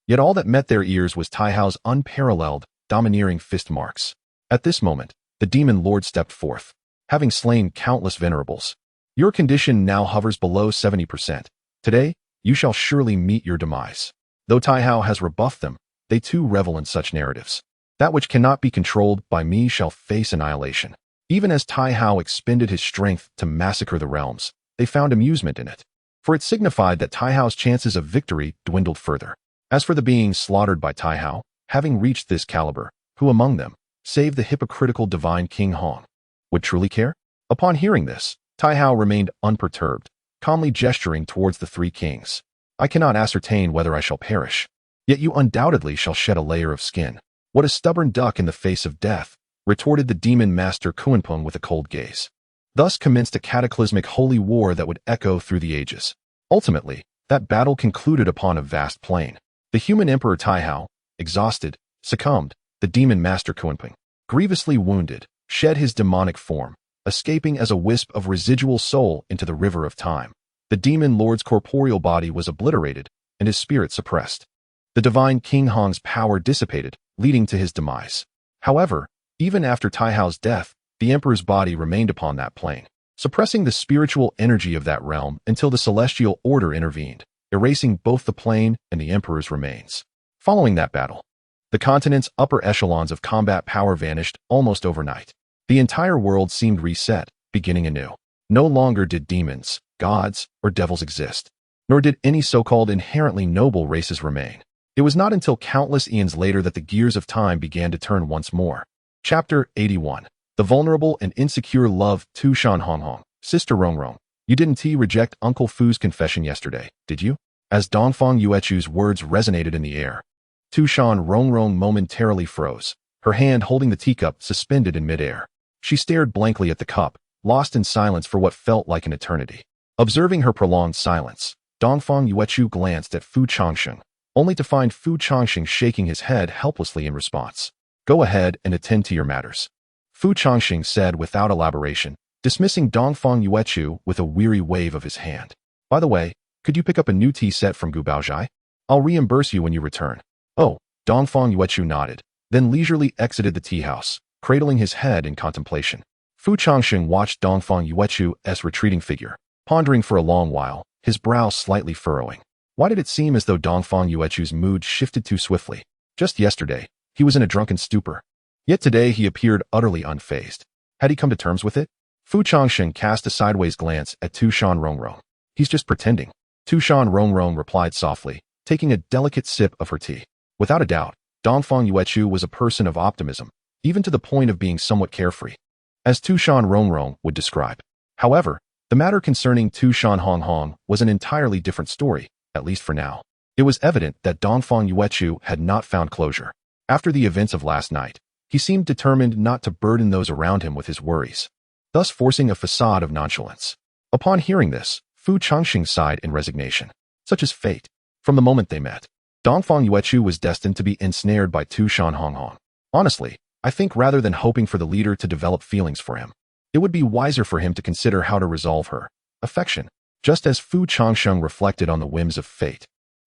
Yet all that met their ears was Tai Hao's unparalleled, domineering fist marks. At this moment, the demon lord stepped forth, having slain countless venerables. Your condition now hovers below 70%. Today, you shall surely meet your demise. Though Tai Hao has rebuffed them, they too revel in such narratives. That which cannot be controlled by me shall face annihilation. Even as Tai Hao expended his strength to massacre the realms, they found amusement in it, for it signified that Tai Hao's chances of victory dwindled further. As for the beings slaughtered by Tai Hao, having reached this caliber, who among them, save the hypocritical divine King Hong, would truly care? Upon hearing this, Tai Hao remained unperturbed, calmly gesturing towards the three kings. I cannot ascertain whether I shall perish, yet you undoubtedly shall shed a layer of skin. What a stubborn duck in the face of death, retorted the demon master Kuanpeng with a cold gaze. Thus commenced a cataclysmic holy war that would echo through the ages. Ultimately, that battle concluded upon a vast plain. The human emperor Tai Hao, exhausted, succumbed. The demon master Kuanpeng, grievously wounded, shed his demonic form, escaping as a wisp of residual soul into the river of time. The demon lord's corporeal body was obliterated, and his spirit suppressed. The divine King Hong's power dissipated, leading to his demise. However, even after Tai Hao's death, the emperor's body remained upon that plane, suppressing the spiritual energy of that realm until the celestial order intervened, erasing both the plane and the emperor's remains. Following that battle, the continent's upper echelons of combat power vanished almost overnight. The entire world seemed reset, beginning anew. No longer did demons, gods, or devils exist, nor did any so-called inherently noble races remain. It was not until countless eons later that the gears of time began to turn once more. Chapter 81. The vulnerable and insecure love Tu Shan Rongrong. Sister Rongrong, you didn't reject Uncle Fu's confession yesterday, did you? As Dongfang Yuechu's words resonated in the air, Tu Shan Rongrong momentarily froze, her hand holding the teacup suspended in midair. She stared blankly at the cup, lost in silence for what felt like an eternity. Observing her prolonged silence, Dongfang Yuechu glanced at Fu Changsheng, only to find Fu Changsheng shaking his head helplessly in response. Go ahead and attend to your matters, Fu Changsheng said without elaboration, dismissing Dongfang Yuechu with a weary wave of his hand. By the way, could you pick up a new tea set from Gu Baozhai? I'll reimburse you when you return. Oh, Dongfang Yuechu nodded, then leisurely exited the tea house, cradling his head in contemplation. Fu Changsheng watched Dongfang Yuechu's retreating figure, pondering for a long while, his brow slightly furrowing. Why did it seem as though Dongfang Yuechu's mood shifted too swiftly? Just yesterday, he was in a drunken stupor. Yet today he appeared utterly unfazed. Had he come to terms with it? Fu Changsheng cast a sideways glance at Tu Shan Rongrong. He's just pretending. Tu Shan Rongrong replied softly, taking a delicate sip of her tea. Without a doubt, Dongfang Yuechu was a person of optimism, even to the point of being somewhat carefree, as Tu Shan Rongrong would describe. However, the matter concerning Tu Shan Rongrong was an entirely different story, at least for now. It was evident that Dongfang Yuechu had not found closure. After the events of last night, he seemed determined not to burden those around him with his worries, thus forcing a facade of nonchalance. Upon hearing this, Fu Changsheng sighed in resignation. Such is fate. From the moment they met, Dongfang Yuechu was destined to be ensnared by Tu Shan Rongrong. Honestly, I think rather than hoping for the leader to develop feelings for him, it would be wiser for him to consider how to resolve her affection, just as Fu Changsheng reflected on the whims of fate.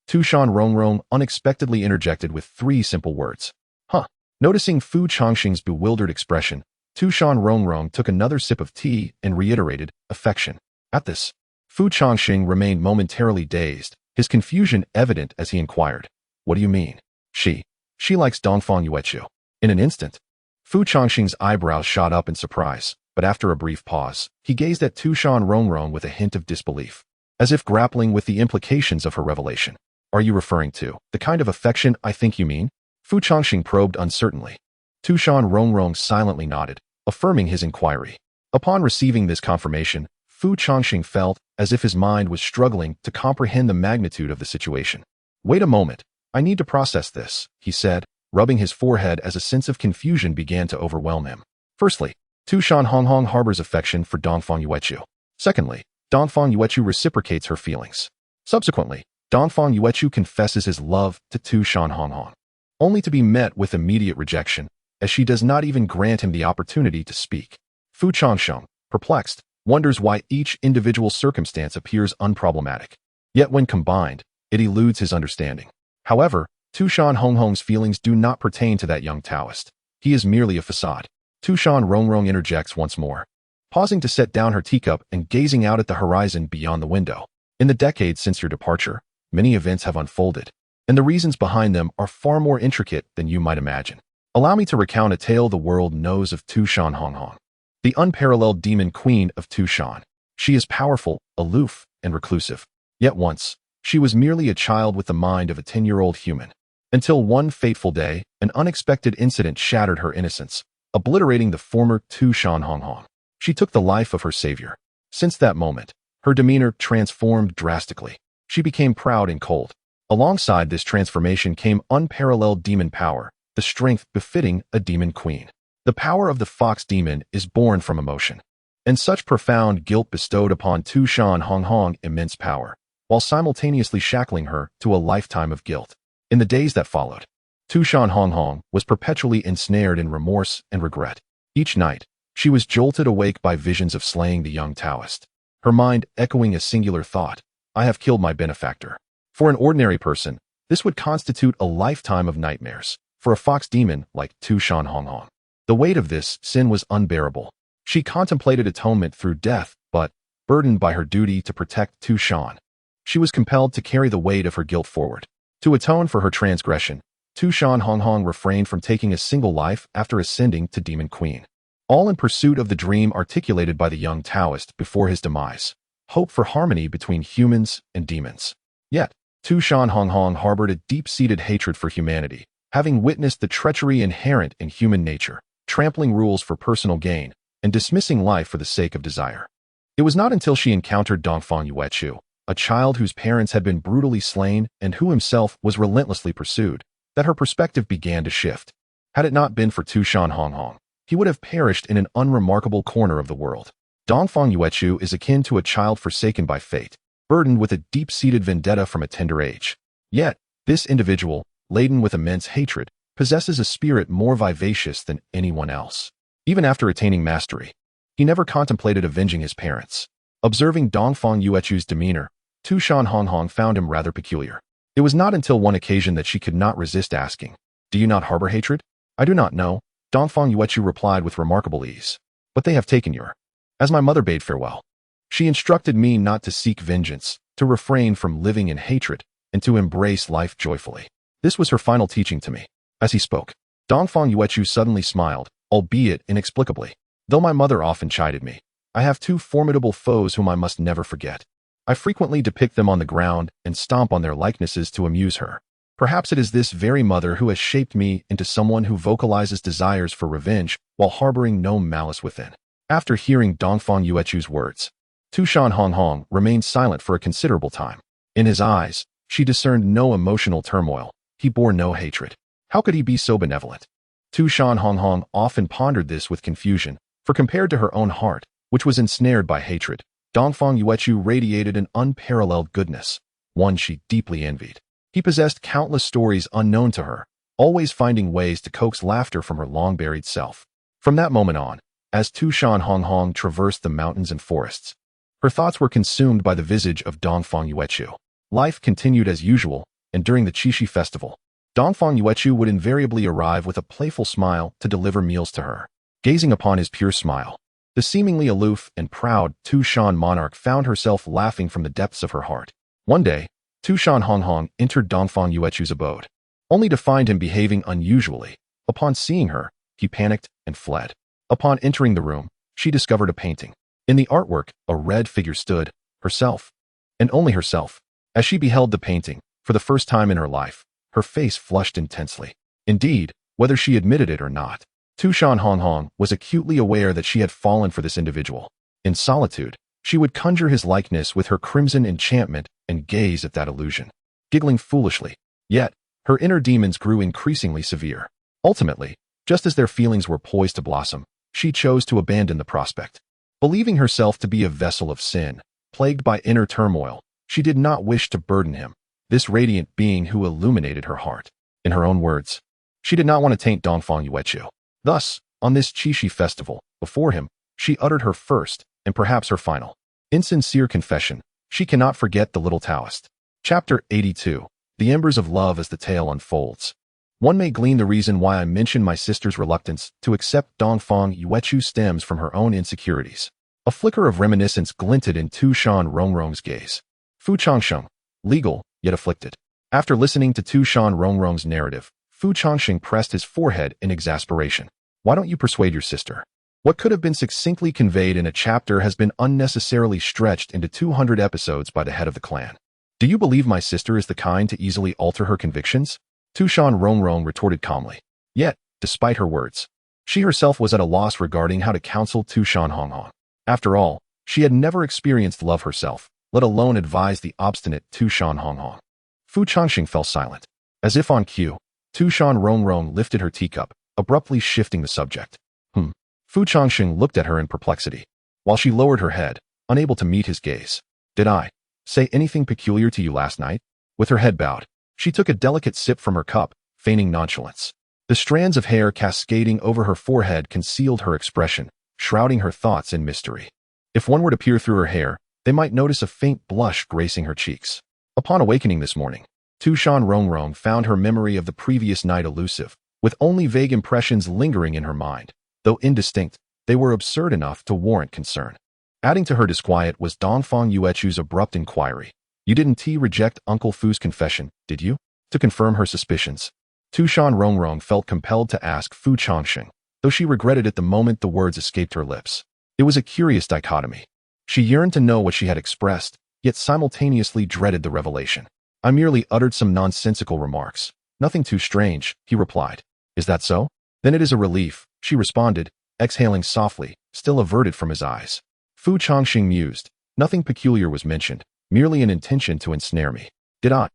Tu Shan Rongrong unexpectedly interjected with 3 simple words. Huh. Noticing Fu Changsheng's bewildered expression, Tu Shan Rongrong took another sip of tea and reiterated, affection. At this, Fu Changsheng remained momentarily dazed, his confusion evident as he inquired, what do you mean? She likes Dongfang Yuechu. In an instant, Fu Changsheng's eyebrows shot up in surprise, but after a brief pause, he gazed at Tu Shan Rongrong with a hint of disbelief, as if grappling with the implications of her revelation. Are you referring to the kind of affection I think you mean? Fu Changsheng probed uncertainly. Tu Shan Rongrong silently nodded, affirming his inquiry. Upon receiving this confirmation, Fu Changsheng felt as if his mind was struggling to comprehend the magnitude of the situation. Wait a moment, I need to process this, he said, rubbing his forehead as a sense of confusion began to overwhelm him. Firstly, Tu Shan Rongrong harbors affection for Dongfang Yuechu. Secondly, Dongfang Yuechu reciprocates her feelings. Subsequently, Dongfang Yuechu confesses his love to Tu Shan Rongrong, only to be met with immediate rejection, as she does not even grant him the opportunity to speak. Fu Changsheng, perplexed, wonders why each individual circumstance appears unproblematic. Yet when combined, it eludes his understanding. However, Tu Shan Rongrong's feelings do not pertain to that young Taoist. He is merely a facade. Tu Shan Rongrong interjects once more, pausing to set down her teacup and gazing out at the horizon beyond the window. In the decades since your departure, many events have unfolded, and the reasons behind them are far more intricate than you might imagine. Allow me to recount a tale the world knows of Tu Shan Rongrong, the unparalleled demon queen of Tu Shan. She is powerful, aloof, and reclusive. Yet once, she was merely a child with the mind of a 10-year-old human. Until one fateful day, an unexpected incident shattered her innocence, obliterating the former Tu Shan Rongrong. She took the life of her savior. Since that moment, her demeanor transformed drastically. She became proud and cold. Alongside this transformation came unparalleled demon power, the strength befitting a demon queen. The power of the fox demon is born from emotion, and such profound guilt bestowed upon Tu Shan Rongrong immense power, while simultaneously shackling her to a lifetime of guilt. In the days that followed, Tu Shan Rongrong was perpetually ensnared in remorse and regret. Each night, she was jolted awake by visions of slaying the young Taoist, her mind echoing a singular thought, I have killed my benefactor. For an ordinary person, this would constitute a lifetime of nightmares. For a fox demon like Tu Shan Rongrong, the weight of this sin was unbearable. She contemplated atonement through death, but, burdened by her duty to protect Tu Shan, she was compelled to carry the weight of her guilt forward. To atone for her transgression, Tu Shan Rongrong refrained from taking a single life after ascending to Demon Queen, all in pursuit of the dream articulated by the young Taoist before his demise, hope for harmony between humans and demons. Yet, Tu Shan Rongrong harbored a deep-seated hatred for humanity, having witnessed the treachery inherent in human nature, trampling rules for personal gain, and dismissing life for the sake of desire. It was not until she encountered Dongfang Yuechu, a child whose parents had been brutally slain and who himself was relentlessly pursued, that her perspective began to shift. Had it not been for Tu Shan Rongrong, he would have perished in an unremarkable corner of the world. Dongfang Yuechu is akin to a child forsaken by fate, burdened with a deep-seated vendetta from a tender age. Yet, this individual, laden with immense hatred, possesses a spirit more vivacious than anyone else. Even after attaining mastery, he never contemplated avenging his parents. Observing Dongfang Yuechu's demeanor, Tu Shan Rongrong found him rather peculiar. It was not until one occasion that she could not resist asking, "Do you not harbor hatred?" "I do not know," Dongfang Yuechu replied with remarkable ease. "But they have taken your..." "As my mother bade farewell. She instructed me not to seek vengeance, to refrain from living in hatred, and to embrace life joyfully. This was her final teaching to me." As he spoke, Dongfang Yuechu suddenly smiled, albeit inexplicably. "Though my mother often chided me, I have two formidable foes whom I must never forget. I frequently depict them on the ground and stomp on their likenesses to amuse her. Perhaps it is this very mother who has shaped me into someone who vocalizes desires for revenge while harboring no malice within." After hearing Dongfang Yuechu's words, Tu Shan Rongrong remained silent for a considerable time. In his eyes, she discerned no emotional turmoil. He bore no hatred. How could he be so benevolent? Tu Shan Rongrong often pondered this with confusion, for compared to her own heart, which was ensnared by hatred, Dongfang Yuechu radiated an unparalleled goodness, one she deeply envied. He possessed countless stories unknown to her, always finding ways to coax laughter from her long-buried self. From that moment on, as Tu Shan Rongrong traversed the mountains and forests, her thoughts were consumed by the visage of Dongfang Yuechu. Life continued as usual, and during the Qixi festival, Dongfang Yuechu would invariably arrive with a playful smile to deliver meals to her. gazing upon his pure smile. The seemingly aloof and proud Tu Shan monarch found herself laughing from the depths of her heart. One day, Tu Shan Rongrong entered Dongfang Yuechu's abode, only to find him behaving unusually. Upon seeing her, he panicked and fled. Upon entering the room, she discovered a painting. In the artwork, a red figure stood, herself, and only herself. As she beheld the painting, for the first time in her life, her face flushed intensely. Indeed, whether she admitted it or not, Tu Shan Rongrong was acutely aware that she had fallen for this individual. In solitude, she would conjure his likeness with her crimson enchantment and gaze at that illusion, giggling foolishly. Yet, her inner demons grew increasingly severe. Ultimately, just as their feelings were poised to blossom, she chose to abandon the prospect. Believing herself to be a vessel of sin, plagued by inner turmoil, she did not wish to burden him, this radiant being who illuminated her heart. In her own words, she did not want to taint Dongfang Yuechu. Thus, on this Qixi festival, before him, she uttered her first, and perhaps her final, insincere confession. She cannot forget the little Taoist. Chapter 82. The Embers of Love as the tale unfolds. One may glean the reason why I mention my sister's reluctance to accept Dongfang Yuechu stems from her own insecurities. A flicker of reminiscence glinted in Tu Shan Rongrong's gaze. Fu Changsheng, legal, yet afflicted. After listening to Tu Shan Rongrong's narrative, Fu Changsheng pressed his forehead in exasperation. Why don't you persuade your sister? What could have been succinctly conveyed in a chapter has been unnecessarily stretched into 200 episodes by the head of the clan. Do you believe my sister is the kind to easily alter her convictions? Tu Shan Rongrong retorted calmly. Yet, despite her words, she herself was at a loss regarding how to counsel Tu Shan Rongrong. After all, she had never experienced love herself, let alone advise the obstinate Tu Shan Rongrong. Fu Changsheng fell silent. As if on cue, Tu Shan Rongrong lifted her teacup, abruptly shifting the subject. Fu Changsheng looked at her in perplexity, while she lowered her head, unable to meet his gaze. Did I say anything peculiar to you last night? With her head bowed, she took a delicate sip from her cup, feigning nonchalance. The strands of hair cascading over her forehead concealed her expression, shrouding her thoughts in mystery. If one were to peer through her hair, they might notice a faint blush gracing her cheeks. Upon awakening this morning, Tu Shan Rongrong found her memory of the previous night elusive, with only vague impressions lingering in her mind. Though indistinct, they were absurd enough to warrant concern. Adding to her disquiet was Dongfang Yuechu's abrupt inquiry. You didn't reject Uncle Fu's confession, did you? To confirm her suspicions, Tu Shan Rongrong felt compelled to ask Fu Changsheng, though she regretted it the moment the words escaped her lips. It was a curious dichotomy. She yearned to know what she had expressed, yet simultaneously dreaded the revelation. I merely uttered some nonsensical remarks. Nothing too strange, he replied. Is that so? Then it is a relief, she responded, exhaling softly, still averted from his eyes. Fu Changsheng mused. Nothing peculiar was mentioned, merely an intention to ensnare me. Did I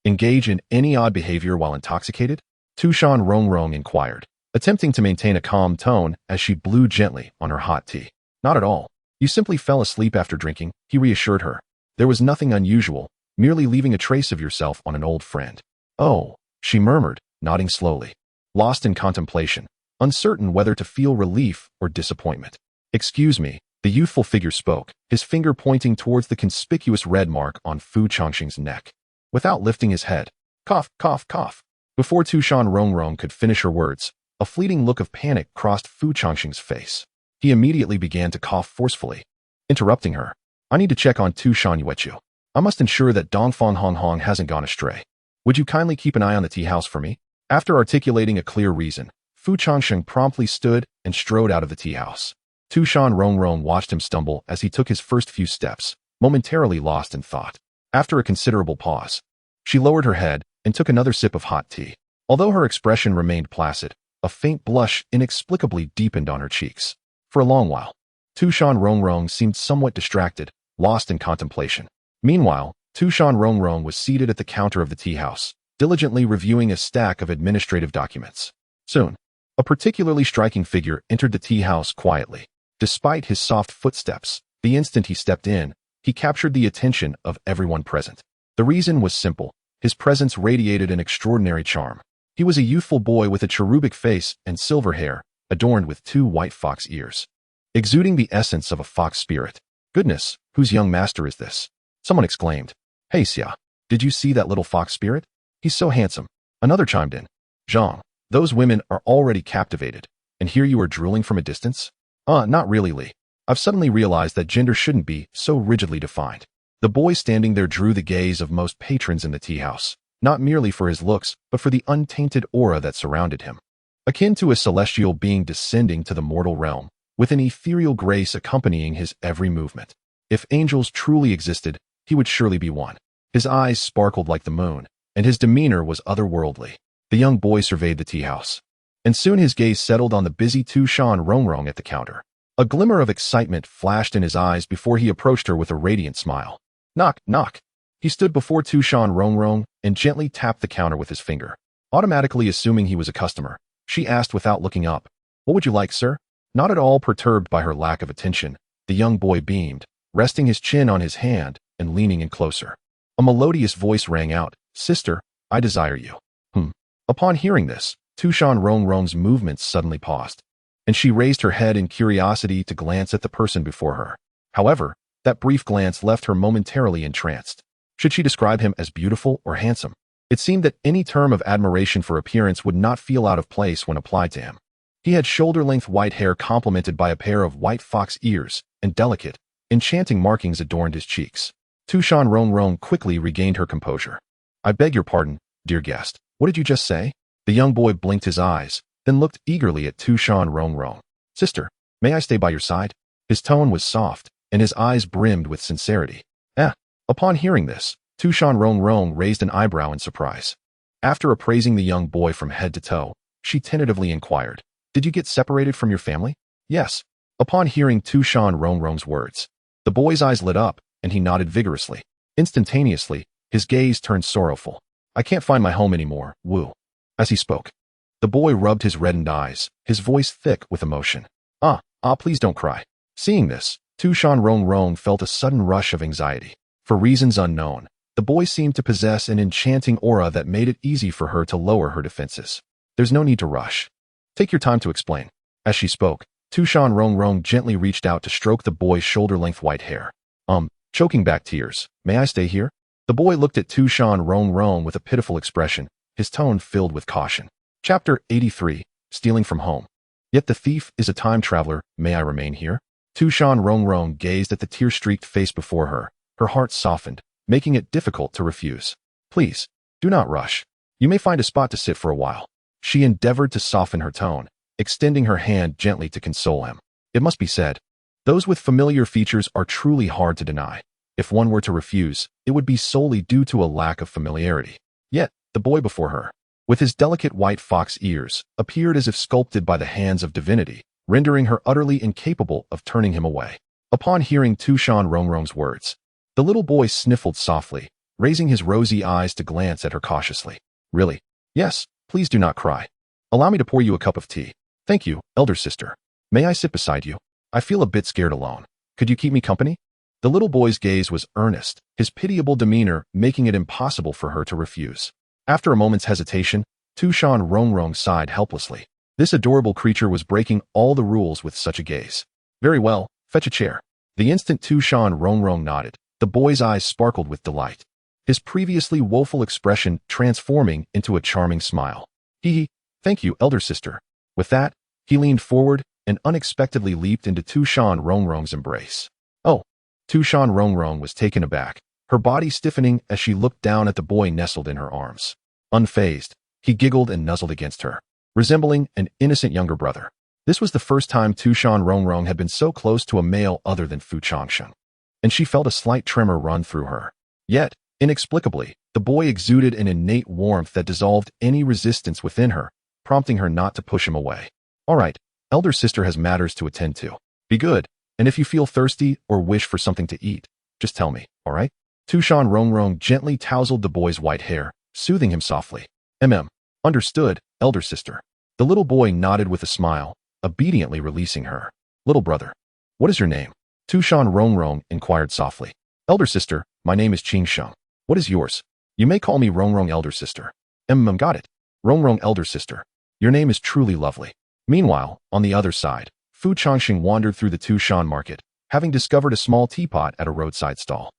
engage in any odd behavior while intoxicated? Tu Shan Rongrong inquired, attempting to maintain a calm tone as she blew gently on her hot tea. Not at all. You simply fell asleep after drinking, he reassured her. There was nothing unusual, merely leaving a trace of yourself on an old friend. Oh, she murmured, nodding slowly, lost in contemplation, uncertain whether to feel relief or disappointment. Excuse me, the youthful figure spoke, his finger pointing towards the conspicuous red mark on Fu Changsheng's neck. Without lifting his head, cough, cough, cough. Before Tu Shan Rongrong could finish her words, a fleeting look of panic crossed Fu Changsheng's face. He immediately began to cough forcefully, interrupting her. I need to check on Tu Shan Yuechu. I must ensure that Dongfang Rongrong hasn't gone astray. Would you kindly keep an eye on the tea house for me? After articulating a clear reason, Fu Changsheng promptly stood and strode out of the tea house. Tu Shan Rongrong watched him stumble as he took his first few steps, momentarily lost in thought. After a considerable pause, she lowered her head and took another sip of hot tea. Although her expression remained placid, a faint blush inexplicably deepened on her cheeks. For a long while, Tu Shan Rongrong seemed somewhat distracted, lost in contemplation. Meanwhile, Tu Shan Rongrong was seated at the counter of the tea house, diligently reviewing a stack of administrative documents. Soon, a particularly striking figure entered the tea house quietly. Despite his soft footsteps, the instant he stepped in, he captured the attention of everyone present. The reason was simple. His presence radiated an extraordinary charm. He was a youthful boy with a cherubic face and silver hair, adorned with 2 white fox ears, exuding the essence of a fox spirit. Goodness, whose young master is this? Someone exclaimed. Hey Xia, did you see that little fox spirit? He's so handsome. Another chimed in. Zhang, those women are already captivated. And here you are drooling from a distance? Not really, Li. I've suddenly realized that gender shouldn't be so rigidly defined. The boy standing there drew the gaze of most patrons in the tea house, not merely for his looks, but for the untainted aura that surrounded him. Akin to a celestial being descending to the mortal realm, with an ethereal grace accompanying his every movement. If angels truly existed, he would surely be one. His eyes sparkled like the moon, and his demeanor was otherworldly. The young boy surveyed the tea house, and soon his gaze settled on the busy Tu Shan Rongrong at the counter. A glimmer of excitement flashed in his eyes before he approached her with a radiant smile. Knock, knock. He stood before Tu Shan Rongrong and gently tapped the counter with his finger. Automatically assuming he was a customer, she asked without looking up, "What would you like, sir?" Not at all perturbed by her lack of attention, the young boy beamed, resting his chin on his hand and leaning in closer. A melodious voice rang out, "Sister, I desire you." Upon hearing this, Tu Shan Rongrong's movements suddenly paused, and she raised her head in curiosity to glance at the person before her. However, that brief glance left her momentarily entranced. Should she describe him as beautiful or handsome? It seemed that any term of admiration for appearance would not feel out of place when applied to him. He had shoulder-length white hair complemented by a pair of white fox ears, and delicate, enchanting markings adorned his cheeks. Tu Shan Rongrong quickly regained her composure. "I beg your pardon, dear guest. What did you just say?" The young boy blinked his eyes, then looked eagerly at Tu Shan Rongrong. "Sister, may I stay by your side?" His tone was soft, and his eyes brimmed with sincerity. Upon hearing this, Tu Shan Rongrong raised an eyebrow in surprise. After appraising the young boy from head to toe, she tentatively inquired, "Did you get separated from your family?" "Yes." Upon hearing Tu Shan Rongrong's words, the boy's eyes lit up, and he nodded vigorously. Instantaneously, his gaze turned sorrowful. "I can't find my home anymore, Wu." As he spoke, the boy rubbed his reddened eyes, his voice thick with emotion. Please don't cry." Seeing this, Tu Shan Rongrong felt a sudden rush of anxiety. For reasons unknown, the boy seemed to possess an enchanting aura that made it easy for her to lower her defenses. "There's no need to rush. Take your time to explain." As she spoke, Tu Shan Rongrong gently reached out to stroke the boy's shoulder-length white hair. Choking back tears, "May I stay here?" The boy looked at Tu Shan Rongrong with a pitiful expression, his tone filled with caution. Chapter 83, Stealing from Home. "Yet the thief is a time traveler. May I remain here?" Tu Shan Rongrong gazed at the tear-streaked face before her. Her heart softened, making it difficult to refuse. "Please, do not rush. You may find a spot to sit for a while." She endeavored to soften her tone, extending her hand gently to console him. It must be said, those with familiar features are truly hard to deny. If one were to refuse, it would be solely due to a lack of familiarity. Yet, the boy before her, with his delicate white fox ears, appeared as if sculpted by the hands of divinity, rendering her utterly incapable of turning him away. Upon hearing Tu Shan Rongrong's words, the little boy sniffled softly, raising his rosy eyes to glance at her cautiously. "Really? Yes, please do not cry. Allow me to pour you a cup of tea." "Thank you, elder sister. May I sit beside you? I feel a bit scared alone. Could you keep me company?" The little boy's gaze was earnest, his pitiable demeanor making it impossible for her to refuse. After a moment's hesitation, Tu Shan Rongrong sighed helplessly. This adorable creature was breaking all the rules with such a gaze. "Very well, fetch a chair." The instant Tu Shan Rongrong nodded, the boy's eyes sparkled with delight, his previously woeful expression transforming into a charming smile. "Thank you, elder sister." With that, he leaned forward and unexpectedly leaped into Tu Shan Rongrong's embrace. Tu Shan Rongrong was taken aback, her body stiffening as she looked down at the boy nestled in her arms. Unfazed, he giggled and nuzzled against her, resembling an innocent younger brother. This was the first time Tu Shan Rongrong had been so close to a male other than Fu Changsheng, and she felt a slight tremor run through her. Yet, inexplicably, the boy exuded an innate warmth that dissolved any resistance within her, prompting her not to push him away. "All right, elder sister has matters to attend to. Be good. And if you feel thirsty or wish for something to eat, just tell me, all right?" Tu Shan Rongrong gently tousled the boy's white hair, soothing him softly. Understood, elder sister." The little boy nodded with a smile, obediently releasing her. "Little brother, what is your name?" Tu Shan Rongrong inquired softly. "Elder sister, my name is Changsheng. What is yours?" "You may call me Rongrong elder sister." Got it. Rongrong elder sister. Your name is truly lovely." Meanwhile, on the other side, Fu Changsheng wandered through the Tu Shan market, having discovered a small teapot at a roadside stall.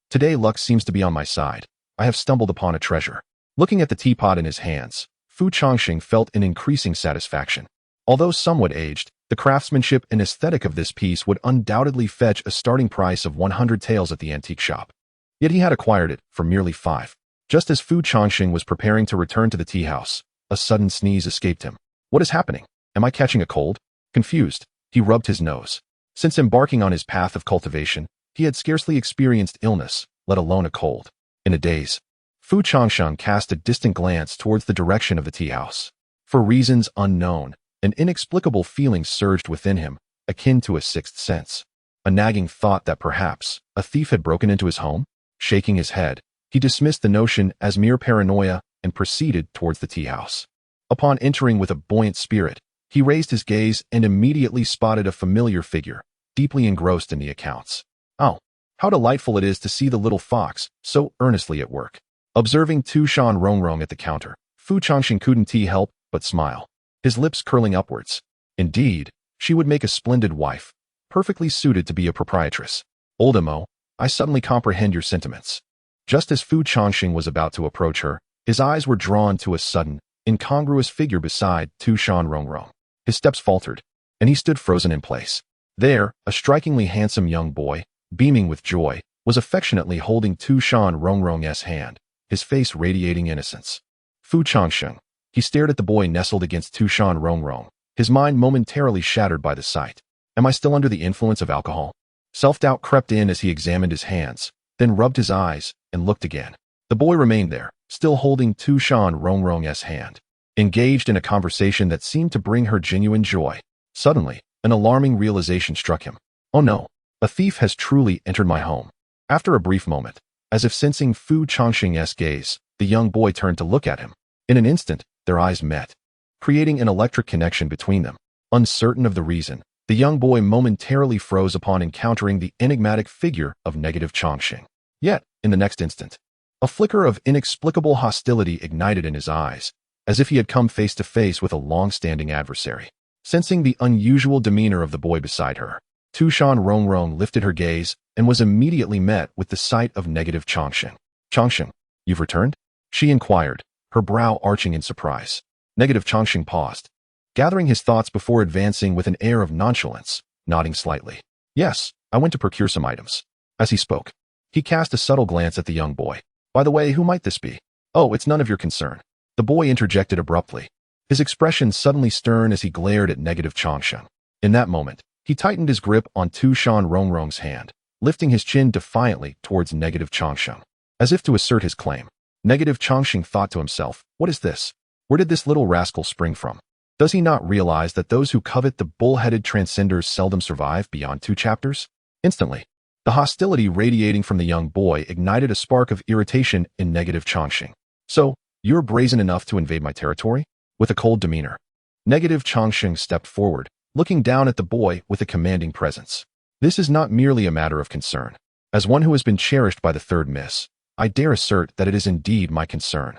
Today luck seems to be on my side. I have stumbled upon a treasure." Looking at the teapot in his hands, Fu Changsheng felt an increasing satisfaction. Although somewhat aged, the craftsmanship and aesthetic of this piece would undoubtedly fetch a starting price of 100 taels at the antique shop. Yet he had acquired it for merely 5. Just as Fu Changsheng was preparing to return to the tea house, a sudden sneeze escaped him. What is happening? Am I catching a cold? Confused, he rubbed his nose. Since embarking on his path of cultivation, he had scarcely experienced illness, let alone a cold. In a daze, Fu Changsheng cast a distant glance towards the direction of the tea house. For reasons unknown, an inexplicable feeling surged within him, akin to a sixth sense. A nagging thought that perhaps a thief had broken into his home? Shaking his head, he dismissed the notion as mere paranoia and proceeded towards the tea house. Upon entering with a buoyant spirit, he raised his gaze and immediately spotted a familiar figure, deeply engrossed in the accounts. Oh, how delightful it is to see the little fox so earnestly at work. Observing Tu Shan Rongrong at the counter, Fu Changsheng couldn't help but smile, his lips curling upwards. Indeed, she would make a splendid wife, perfectly suited to be a proprietress. Old Mo, I suddenly comprehend your sentiments. Just as Fu Changsheng was about to approach her, his eyes were drawn to a sudden, incongruous figure beside Tu Shan Rongrong. His steps faltered, and he stood frozen in place. There, a strikingly handsome young boy, beaming with joy, was affectionately holding Tu Shan Rongrong's hand, his face radiating innocence. Fu Changsheng. He stared at the boy nestled against Tu Shan Rongrong, his mind momentarily shattered by the sight. Am I still under the influence of alcohol? Self-doubt crept in as he examined his hands, then rubbed his eyes and looked again. The boy remained there, still holding Tu Shan Rongrong's hand, engaged in a conversation that seemed to bring her genuine joy. Suddenly, an alarming realization struck him. Oh no, a thief has truly entered my home. After a brief moment, as if sensing Fu Changsheng's gaze, the young boy turned to look at him. In an instant, their eyes met, creating an electric connection between them. Uncertain of the reason, the young boy momentarily froze upon encountering the enigmatic figure of negative Changsheng. Yet, in the next instant, a flicker of inexplicable hostility ignited in his eyes, as if he had come face to face with a long-standing adversary. Sensing the unusual demeanor of the boy beside her, Tu Shan Rongrong lifted her gaze and was immediately met with the sight of negative Changsheng. Changsheng, you've returned? She inquired, her brow arching in surprise. Negative Changsheng paused, gathering his thoughts before advancing with an air of nonchalance, nodding slightly. Yes, I went to procure some items. As he spoke, he cast a subtle glance at the young boy. By the way, who might this be? Oh, it's none of your concern. The boy interjected abruptly, his expression suddenly stern as he glared at negative Changsheng. In that moment, he tightened his grip on Tu Shan Rongrong's hand, lifting his chin defiantly towards negative Changsheng, as if to assert his claim. Negative Changsheng thought to himself, what is this? Where did this little rascal spring from? Does he not realize that those who covet the bull-headed transcenders seldom survive beyond 2 chapters? Instantly, the hostility radiating from the young boy ignited a spark of irritation in negative Changsheng. So, you're brazen enough to invade my territory? With a cold demeanor, negative Changsheng stepped forward, looking down at the boy with a commanding presence. This is not merely a matter of concern. As one who has been cherished by the third miss, I dare assert that it is indeed my concern.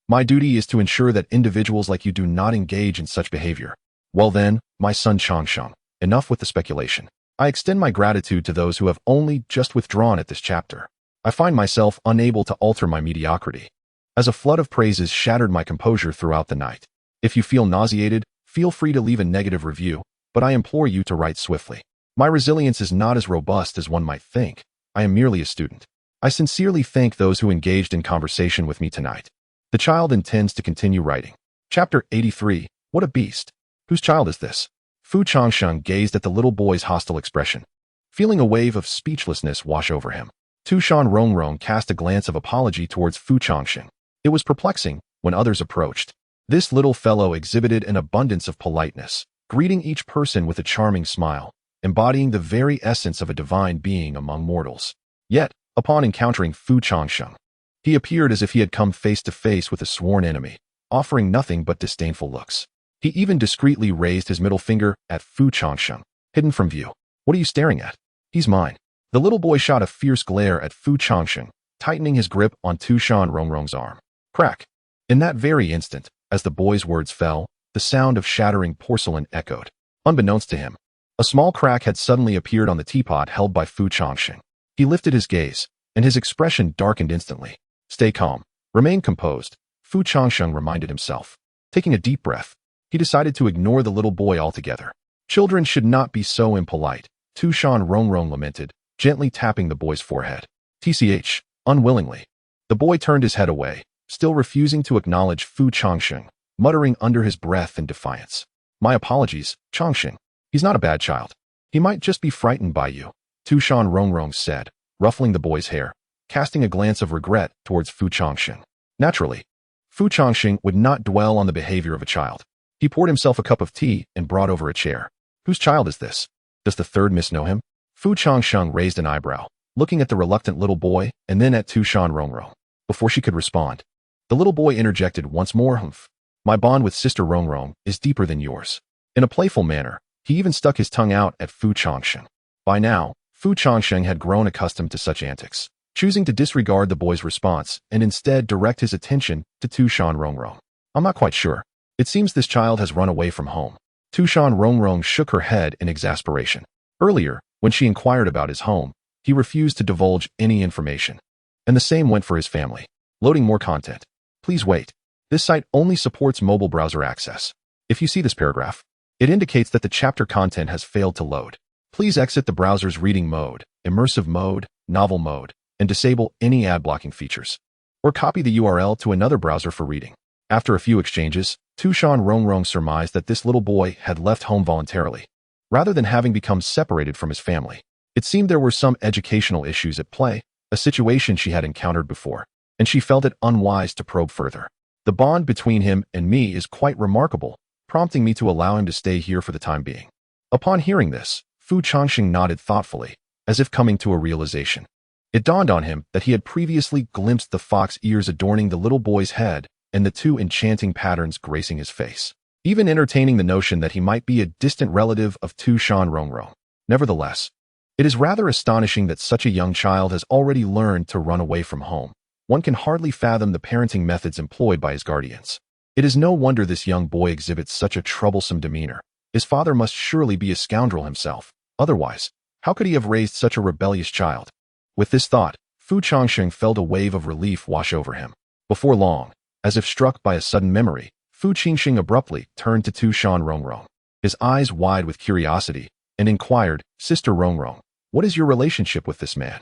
My duty is to ensure that individuals like you do not engage in such behavior. Well then, my son Changsheng, enough with the speculation. I extend my gratitude to those who have only just withdrawn at this chapter. I find myself unable to alter my mediocrity, as a flood of praises shattered my composure throughout the night. If you feel nauseated, feel free to leave a negative review, but I implore you to write swiftly. My resilience is not as robust as one might think. I am merely a student. I sincerely thank those who engaged in conversation with me tonight. The child intends to continue writing. Chapter 83. What a beast. Whose child is this? Fu Changsheng gazed at the little boy's hostile expression, feeling a wave of speechlessness wash over him. Tu Shan Rongrong cast a glance of apology towards Fu Changsheng. It was perplexing when others approached. This little fellow exhibited an abundance of politeness, greeting each person with a charming smile, embodying the very essence of a divine being among mortals. Yet, upon encountering Fu Changsheng, he appeared as if he had come face to face with a sworn enemy, offering nothing but disdainful looks. He even discreetly raised his middle finger at Fu Changsheng, hidden from view. What are you staring at? He's mine. The little boy shot a fierce glare at Fu Changsheng, tightening his grip on Tu Shan Rongrong's arm. Crack. In that very instant, as the boy's words fell, the sound of shattering porcelain echoed. Unbeknownst to him, a small crack had suddenly appeared on the teapot held by Fu Changsheng. He lifted his gaze, and his expression darkened instantly. Stay calm. Remain composed, Fu Changsheng reminded himself. Taking a deep breath, he decided to ignore the little boy altogether. Children should not be so impolite, Tu Shan Rongrong lamented, gently tapping the boy's forehead. Tch, unwillingly. The boy turned his head away, still refusing to acknowledge Fu Changsheng, muttering under his breath in defiance. My apologies, Changsheng. He's not a bad child. He might just be frightened by you, Tu Shan Rongrong said, ruffling the boy's hair, casting a glance of regret towards Fu Changsheng. Naturally, Fu Changsheng would not dwell on the behavior of a child. He poured himself a cup of tea and brought over a chair. Whose child is this? Does the third miss know him? Fu Changsheng raised an eyebrow, looking at the reluctant little boy and then at Tu Shan Rongrong. Before she could respond, the little boy interjected once more, humph. My bond with Sister Rongrong is deeper than yours. In a playful manner, he even stuck his tongue out at Fu Changsheng. By now, Fu Changsheng had grown accustomed to such antics, choosing to disregard the boy's response and instead direct his attention to Tu Shan Rongrong. I'm not quite sure. It seems this child has run away from home. Tu Shan Rongrong shook her head in exasperation. Earlier, when she inquired about his home, he refused to divulge any information. And the same went for his family. Loading more content. Please wait. This site only supports mobile browser access. If you see this paragraph, it indicates that the chapter content has failed to load. Please exit the browser's reading mode, immersive mode, novel mode, and disable any ad blocking features. Or copy the URL to another browser for reading. After a few exchanges, Tu Shan Rongrong surmised that this little boy had left home voluntarily, rather than having become separated from his family. It seemed there were some educational issues at play, a situation she had encountered before, and she felt it unwise to probe further. The bond between him and me is quite remarkable, prompting me to allow him to stay here for the time being. Upon hearing this, Fu Changsheng nodded thoughtfully, as if coming to a realization. It dawned on him that he had previously glimpsed the fox ears adorning the little boy's head and the two enchanting patterns gracing his face, even entertaining the notion that he might be a distant relative of Tu Shan Rongrong. Nevertheless, it is rather astonishing that such a young child has already learned to run away from home. One can hardly fathom the parenting methods employed by his guardians. It is no wonder this young boy exhibits such a troublesome demeanor. His father must surely be a scoundrel himself. Otherwise, how could he have raised such a rebellious child? With this thought, Fu Changsheng felt a wave of relief wash over him. Before long, as if struck by a sudden memory, Fu Changsheng abruptly turned to Tu Shan Rongrong, his eyes wide with curiosity, and inquired, Sister Rongrong, what is your relationship with this man?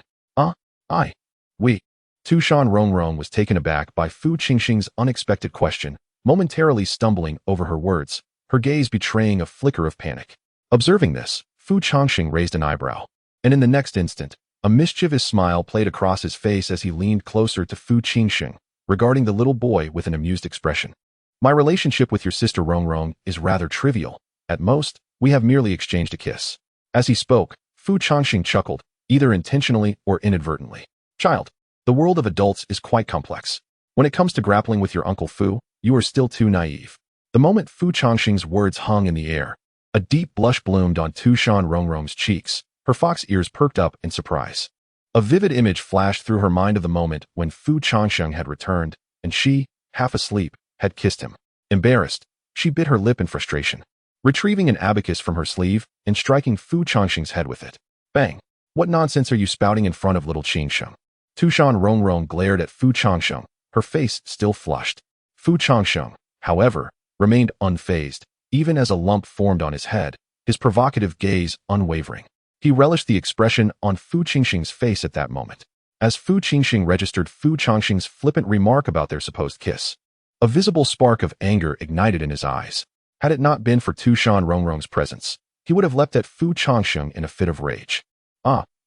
We. Tu Shan Rongrong was taken aback by Fu Changsheng's unexpected question, momentarily stumbling over her words, her gaze betraying a flicker of panic. Observing this, Fu Changsheng raised an eyebrow, and in the next instant, a mischievous smile played across his face as he leaned closer to Fu Changsheng, regarding the little boy with an amused expression. My relationship with your sister Rongrong is rather trivial. At most, we have merely exchanged a kiss. As he spoke, Fu Changsheng chuckled, either intentionally or inadvertently. Child, the world of adults is quite complex. When it comes to grappling with your Uncle Fu, you are still too naive. The moment Fu Changsheng's words hung in the air, a deep blush bloomed on Tu Shan Rongrong's cheeks. Her fox ears perked up in surprise. A vivid image flashed through her mind of the moment when Fu Changsheng had returned, and she, half asleep, had kissed him. Embarrassed, she bit her lip in frustration, retrieving an abacus from her sleeve and striking Fu Changsheng's head with it. Bang! What nonsense are you spouting in front of little Changsheng? Tu Shan Rongrong glared at Fu Changsheng, her face still flushed. Fu Changsheng, however, remained unfazed, even as a lump formed on his head, his provocative gaze unwavering. He relished the expression on Fu Changsheng's face at that moment, as Fu Changsheng registered Fu Changsheng's flippant remark about their supposed kiss. A visible spark of anger ignited in his eyes. Had it not been for Tu Shan Rongrong's presence, he would have leapt at Fu Changsheng in a fit of rage.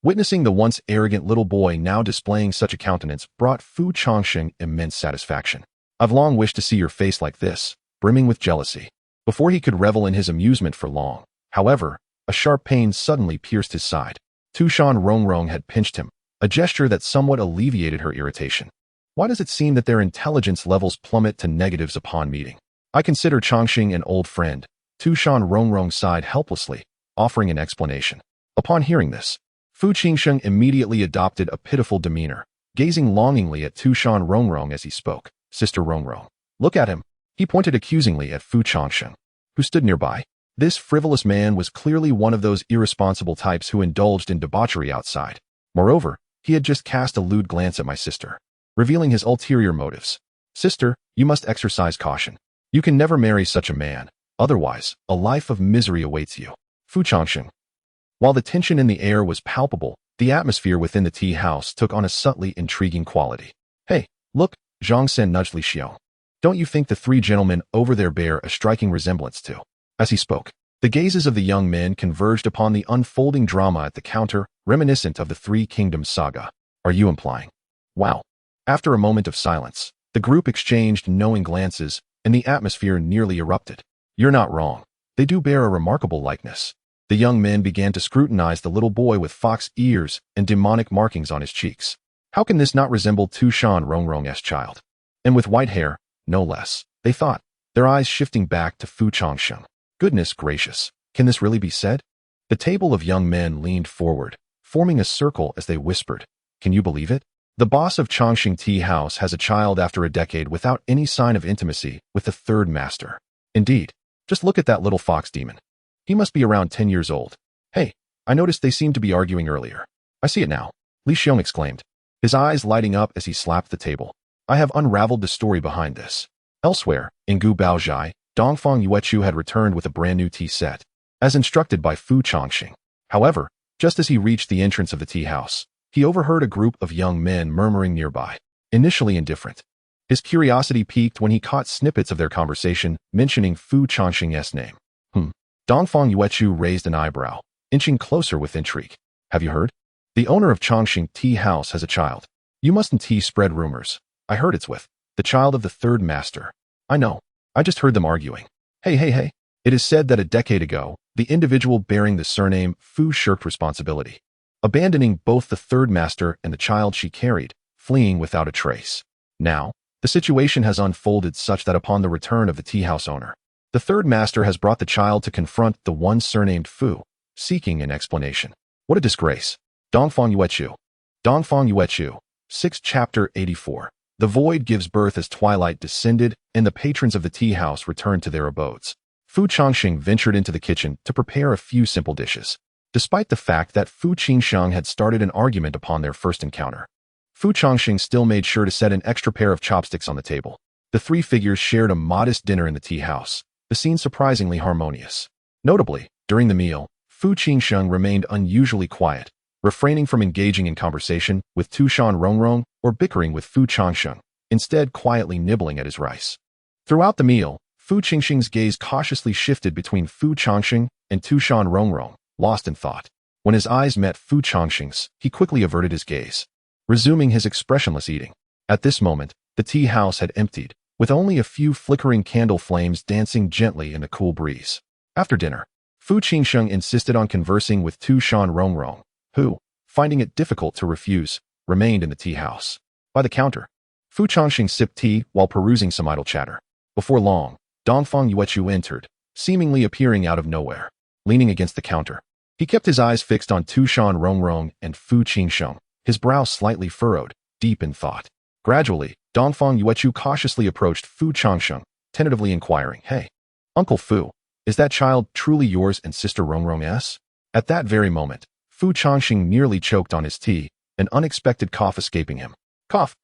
Witnessing the once arrogant little boy now displaying such a countenance brought Fu Changsheng immense satisfaction. I've long wished to see your face like this, brimming with jealousy. Before he could revel in his amusement for long, however, a sharp pain suddenly pierced his side. Tu Shan Rongrong had pinched him, a gesture that somewhat alleviated her irritation. Why does it seem that their intelligence levels plummet to negatives upon meeting? I consider Changsheng an old friend. Tu Shan Rongrong sighed helplessly, offering an explanation. Upon hearing this, Fu Changsheng immediately adopted a pitiful demeanor, gazing longingly at Tu Shan Rongrong as he spoke. Sister Rongrong, look at him. He pointed accusingly at Fu Changsheng, who stood nearby. This frivolous man was clearly one of those irresponsible types who indulged in debauchery outside. Moreover, he had just cast a lewd glance at my sister, revealing his ulterior motives. Sister, you must exercise caution. You can never marry such a man. Otherwise, a life of misery awaits you. Fu Changsheng. While the tension in the air was palpable, the atmosphere within the tea house took on a subtly intriguing quality. Hey, look, Zhang Sen nudged Li Xiong. Don't you think the three gentlemen over there bear a striking resemblance to? As he spoke, the gazes of the young men converged upon the unfolding drama at the counter, reminiscent of the Three Kingdoms saga. Are you implying? Wow. After a moment of silence, the group exchanged knowing glances, and the atmosphere nearly erupted. You're not wrong. They do bear a remarkable likeness. The young men began to scrutinize the little boy with fox ears and demonic markings on his cheeks. How can this not resemble Tu Shan Rongrong's child? And with white hair, no less, they thought, their eyes shifting back to Fu Changsheng. Goodness gracious, can this really be said? The table of young men leaned forward, forming a circle as they whispered. Can you believe it? The boss of Changsheng Tea House has a child after a decade without any sign of intimacy with the third master. Indeed, just look at that little fox demon. He must be around 10 years old. Hey, I noticed they seemed to be arguing earlier. I see it now, Li Xiong exclaimed, his eyes lighting up as he slapped the table. I have unraveled the story behind this. Elsewhere, in Gu Baozhai, Dongfang Yuechu had returned with a brand new tea set, as instructed by Fu Changsheng. However, just as he reached the entrance of the tea house, he overheard a group of young men murmuring nearby, initially indifferent. His curiosity piqued when he caught snippets of their conversation mentioning Fu Changsheng's name. Dongfang Yuechu raised an eyebrow, inching closer with intrigue. Have you heard? The owner of Changsheng Tea House has a child. You mustn't spread rumors. I heard it's with the child of the third master. I know. I just heard them arguing. Hey. It is said that a decade ago, the individual bearing the surname Fu shirked responsibility, abandoning both the third master and the child she carried, fleeing without a trace. Now, the situation has unfolded such that upon the return of the tea house owner, the third master has brought the child to confront the one surnamed Fu, seeking an explanation. What a disgrace. Dongfang Yuechu. 6th Chapter 84. The void gives birth as twilight descended, and the patrons of the tea house returned to their abodes. Fu Changsheng ventured into the kitchen to prepare a few simple dishes. Despite the fact that Fu Qingsheng had started an argument upon their first encounter, Fu Changsheng still made sure to set an extra pair of chopsticks on the table. The three figures shared a modest dinner in the tea house, the scene surprisingly harmonious. Notably, during the meal, Fu Qingsheng remained unusually quiet, refraining from engaging in conversation with Tu Shan Rongrong or bickering with Fu Changsheng, instead quietly nibbling at his rice. Throughout the meal, Fu Qingsheng's gaze cautiously shifted between Fu Changsheng and Tu Shan Rongrong, lost in thought. When his eyes met Fu Changsheng's, he quickly averted his gaze, resuming his expressionless eating. At this moment, the tea house had emptied, with only a few flickering candle flames dancing gently in the cool breeze. After dinner, Fu Qingsheng insisted on conversing with Tu Shan Rongrong, who, finding it difficult to refuse, remained in the tea house. By the counter, Fu Changsheng sipped tea while perusing some idle chatter. Before long, Dongfang Yuechu entered, seemingly appearing out of nowhere. Leaning against the counter, he kept his eyes fixed on Tu Shan Rongrong and Fu Qingsheng, his brow slightly furrowed, deep in thought. Gradually, Dongfang Yuechu cautiously approached Fu Changsheng, tentatively inquiring, Hey, Uncle Fu, is that child truly yours and Sister Rongrong's? At that very moment, Fu Changsheng nearly choked on his tea, an unexpected cough escaping him. Cough,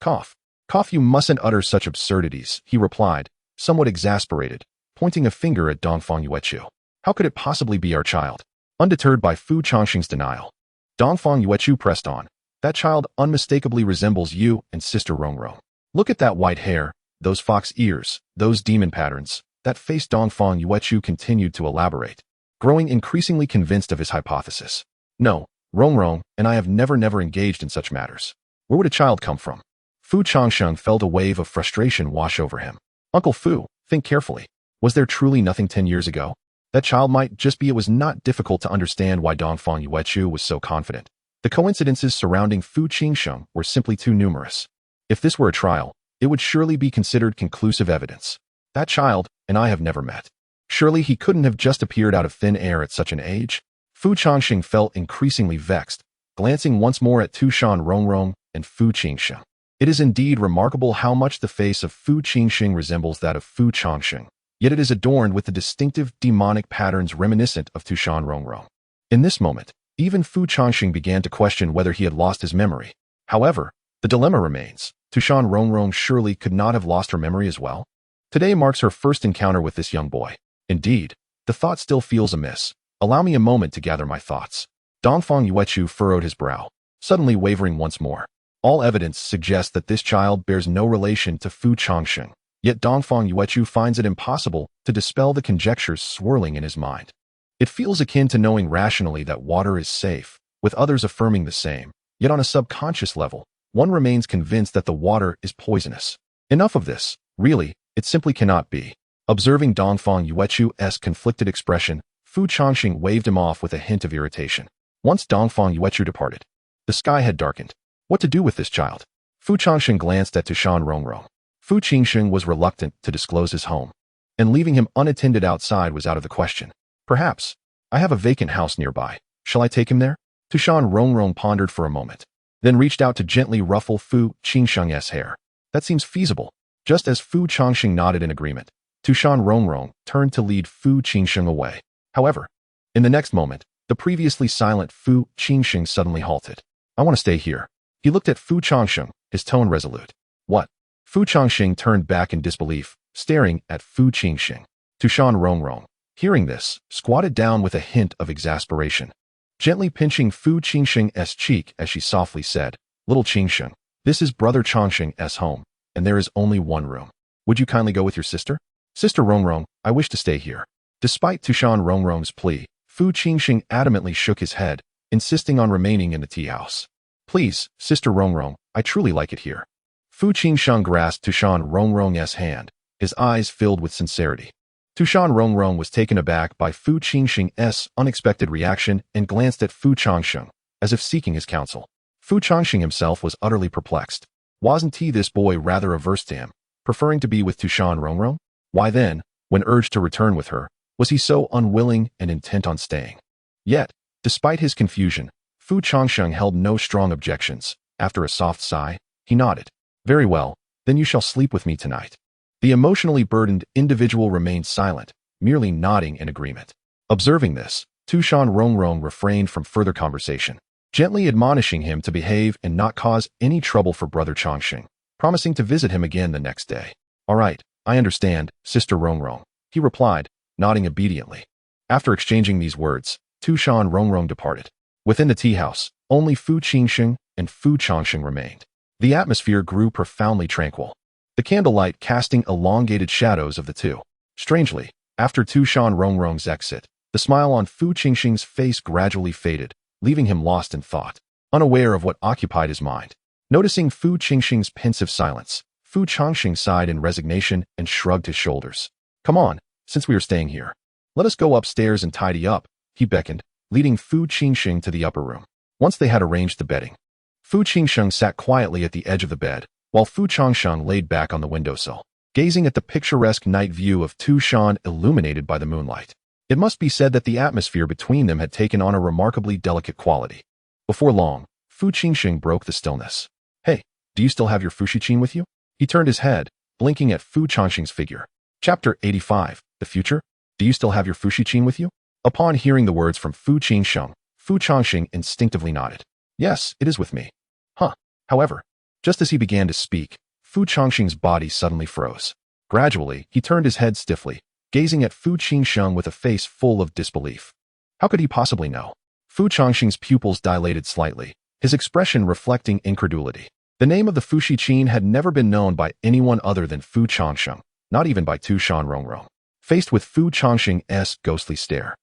you mustn't utter such absurdities, he replied, somewhat exasperated, pointing a finger at Dongfang Yuechu. How could it possibly be our child? Undeterred by Fu Changsheng's denial, Dongfang Yuechu pressed on. That child unmistakably resembles you and Sister Rongrong. Look at that white hair, those fox ears, those demon patterns, that face. Dongfang Yuechu continued to elaborate, growing increasingly convinced of his hypothesis. No, Rongrong and I have never engaged in such matters. Where would a child come from? Fu Changsheng felt a wave of frustration wash over him. Uncle Fu, think carefully. Was there truly nothing 10 years ago? That child might just be. It was not difficult to understand why Dongfang Yuechu was so confident. The coincidences surrounding Fu Qingsheng were simply too numerous. If this were a trial, it would surely be considered conclusive evidence. That child and I have never met. Surely he couldn't have just appeared out of thin air at such an age? Fu Changsheng felt increasingly vexed, glancing once more at Tu Shan Rongrong and Fu Qingsheng. It is indeed remarkable how much the face of Fu Qingsheng resembles that of Fu Changsheng, yet it is adorned with the distinctive demonic patterns reminiscent of Tu Shan Rongrong. In this moment, even Fu Changsheng began to question whether he had lost his memory. However, the dilemma remains. Tu Shan Rongrong surely could not have lost her memory as well. Today marks her first encounter with this young boy. Indeed, the thought still feels amiss. Allow me a moment to gather my thoughts. Dongfang Yuechu furrowed his brow, suddenly wavering once more. All evidence suggests that this child bears no relation to Fu Changsheng. Yet Dongfang Yuechu finds it impossible to dispel the conjectures swirling in his mind. It feels akin to knowing rationally that water is safe, with others affirming the same. Yet on a subconscious level, one remains convinced that the water is poisonous. Enough of this. Really, it simply cannot be. Observing Dongfang Yuechu's conflicted expression, Fu Changsheng waved him off with a hint of irritation. Once Dongfang Yuechu departed, the sky had darkened. What to do with this child? Fu Changsheng glanced at Tu Shan Rongrong. Fu Changsheng was reluctant to disclose his home, and leaving him unattended outside was out of the question. Perhaps. I have a vacant house nearby. Shall I take him there? Tu Shan Rongrong pondered for a moment, then reached out to gently ruffle Fu Changsheng's hair. That seems feasible. Just as Fu Changsheng nodded in agreement, Tu Shan Rongrong turned to lead Fu Changsheng away. However, in the next moment, the previously silent Fu Changsheng suddenly halted. I want to stay here. He looked at Fu Changsheng, his tone resolute. What? Fu Changsheng turned back in disbelief, staring at Fu Changsheng. Tu Shan Rongrong, hearing this, squatted down with a hint of exasperation, gently pinching Fu Changsheng's cheek as she softly said, Little Changsheng, this is Brother Changsheng's home, and there is only one room. Would you kindly go with your sister? Sister Rongrong, I wish to stay here. Despite Tu Shan Rongrong's plea, Fu Changsheng adamantly shook his head, insisting on remaining in the tea house. Please, Sister Rongrong, I truly like it here. Fu Changsheng grasped Tu Shan Rongrong's hand, his eyes filled with sincerity. Tu Shan Rongrong was taken aback by Fu Changsheng's unexpected reaction and glanced at Fu Changsheng, as if seeking his counsel. Fu Changsheng himself was utterly perplexed. Wasn't he this boy rather averse to him, preferring to be with Tu Shan Rongrong? Why then, when urged to return with her, was he so unwilling and intent on staying? Yet, despite his confusion, Fu Changsheng held no strong objections. After a soft sigh, he nodded. Very well, then you shall sleep with me tonight. The emotionally burdened individual remained silent, merely nodding in agreement. Observing this, Tu Shan Rongrong refrained from further conversation, gently admonishing him to behave and not cause any trouble for Brother Changsheng, promising to visit him again the next day. All right, I understand, Sister Rongrong, he replied, nodding obediently. After exchanging these words, Tu Shan Rongrong departed. Within the tea house, only Fu Changsheng and Fu Changsheng remained. The atmosphere grew profoundly tranquil, the candlelight casting elongated shadows of the two. Strangely, after Tu Shan Rongrong's exit, the smile on Fu Changsheng's face gradually faded, leaving him lost in thought, unaware of what occupied his mind. Noticing Fu Changsheng's pensive silence, Fu Changsheng sighed in resignation and shrugged his shoulders. Come on, since we are staying here, let us go upstairs and tidy up, he beckoned, leading Fu Changsheng to the upper room. Once they had arranged the bedding, Fu Changsheng sat quietly at the edge of the bed, while Fu Changsheng laid back on the windowsill, gazing at the picturesque night view of Tu Shan illuminated by the moonlight. It must be said that the atmosphere between them had taken on a remarkably delicate quality. Before long, Fu Changsheng broke the stillness. Hey, do you still have your fushichin with you? He turned his head, blinking at Fu Changsheng's figure. Chapter 85, The Future? Do you still have your fushichin with you? Upon hearing the words from Fu Changsheng instinctively nodded. Yes, it is with me. Huh. However, just as he began to speak, Fu Changsheng's body suddenly froze. Gradually, he turned his head stiffly, gazing at Fu Changsheng with a face full of disbelief. How could he possibly know? Fu Changsheng's pupils dilated slightly, his expression reflecting incredulity. The name of the fushichin had never been known by anyone other than Fu Changsheng, not even by Tu Shan Rongrong. Faced with Fu Changsheng's ghostly stare,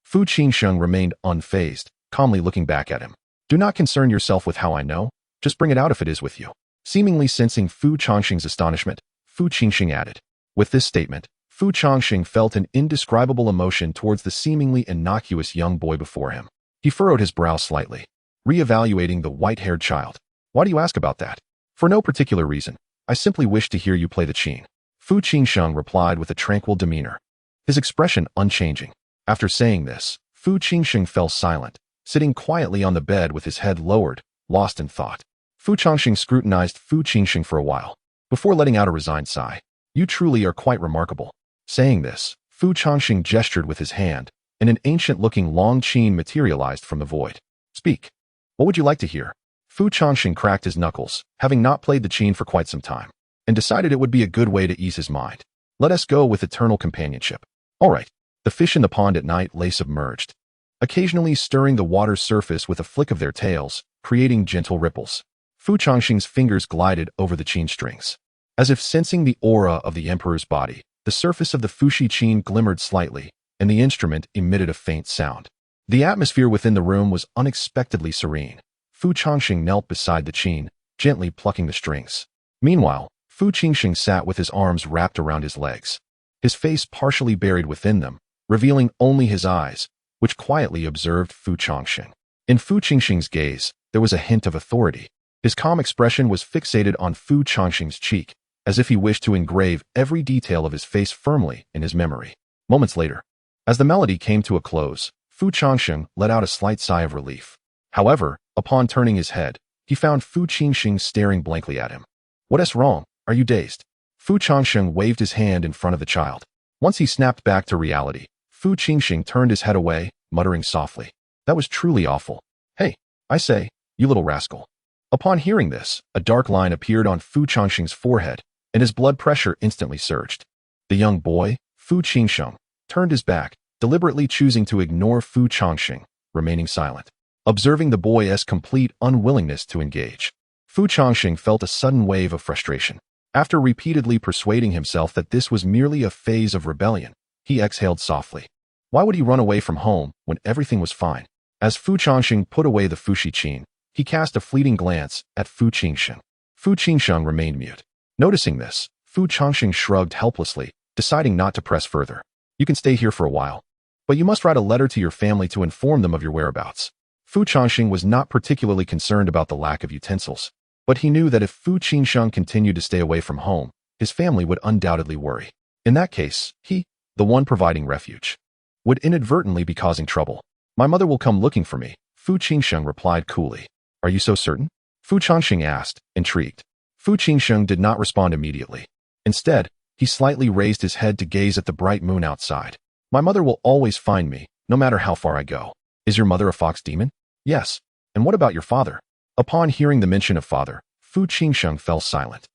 Fu Changsheng remained unfazed, calmly looking back at him. Do not concern yourself with how I know, just bring it out if it is with you. Seemingly sensing Fu Changsheng's astonishment, Fu Changsheng added. With this statement, Fu Changsheng felt an indescribable emotion towards the seemingly innocuous young boy before him. He furrowed his brow slightly, re-evaluating the white-haired child. Why do you ask about that? For no particular reason. I simply wish to hear you play the qin. Fu Changsheng replied with a tranquil demeanor, his expression unchanging. After saying this, Fu Changsheng fell silent, sitting quietly on the bed with his head lowered, lost in thought. Fu Changsheng scrutinized Fu Changsheng for a while, before letting out a resigned sigh. You truly are quite remarkable. Saying this, Fu Changsheng gestured with his hand, and an ancient-looking long qin materialized from the void. Speak. What would you like to hear? Fu Changsheng cracked his knuckles, having not played the qin for quite some time, and decided it would be a good way to ease his mind. Let us go with eternal companionship. All right, The fish in the pond at night lay submerged, occasionally stirring the water's surface with a flick of their tails, creating gentle ripples. Fu Changsheng's fingers glided over the qin strings. As if sensing the aura of the emperor's body, the surface of the fuxi qin glimmered slightly, and the instrument emitted a faint sound. The atmosphere within the room was unexpectedly serene. Fu Changsheng knelt beside the qin, gently plucking the strings. Meanwhile, Fu Changsheng sat with his arms wrapped around his legs, his face partially buried within them, revealing only his eyes, which quietly observed Fu Changsheng. In Fu Changsheng's gaze, there was a hint of authority. His calm expression was fixated on Fu Changsheng's cheek, as if he wished to engrave every detail of his face firmly in his memory. Moments later, as the melody came to a close, Fu Changsheng let out a slight sigh of relief. However, upon turning his head, he found Fu Changsheng staring blankly at him. "What is wrong? Are you dazed?" Fu Changsheng waved his hand in front of the child. Once he snapped back to reality, Fu Changsheng turned his head away, muttering softly, "That was truly awful. Hey, I say, you little rascal." Upon hearing this, a dark line appeared on Fu Changsheng's forehead, and his blood pressure instantly surged. The young boy, Fu Changsheng, turned his back, deliberately choosing to ignore Fu Changsheng, remaining silent. Observing the boy's complete unwillingness to engage, Fu Changsheng felt a sudden wave of frustration. After repeatedly persuading himself that this was merely a phase of rebellion, he exhaled softly. Why would he run away from home when everything was fine? As Fu Changsheng put away the fuxi qin, he cast a fleeting glance at Fu Changsheng. Fu Changsheng remained mute. Noticing this, Fu Changsheng shrugged helplessly, deciding not to press further. "You can stay here for a while, but you must write a letter to your family to inform them of your whereabouts." Fu Changsheng was not particularly concerned about the lack of utensils, but he knew that if Fu Changsheng continued to stay away from home, his family would undoubtedly worry. In that case, he, the one providing refuge, would inadvertently be causing trouble. "My mother will come looking for me," Fu Changsheng replied coolly. "Are you so certain?" Fu Changsheng asked, intrigued. Fu Changsheng did not respond immediately. Instead, he slightly raised his head to gaze at the bright moon outside. "My mother will always find me, no matter how far I go." "Is your mother a fox demon?" "Yes. And what about your father?" Upon hearing the mention of father, Fu Changsheng fell silent.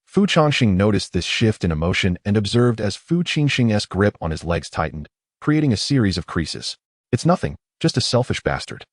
Fu Changsheng noticed this shift in emotion and observed as Fu Changsheng's grip on his legs tightened, creating a series of creases. "It's nothing, just a selfish bastard."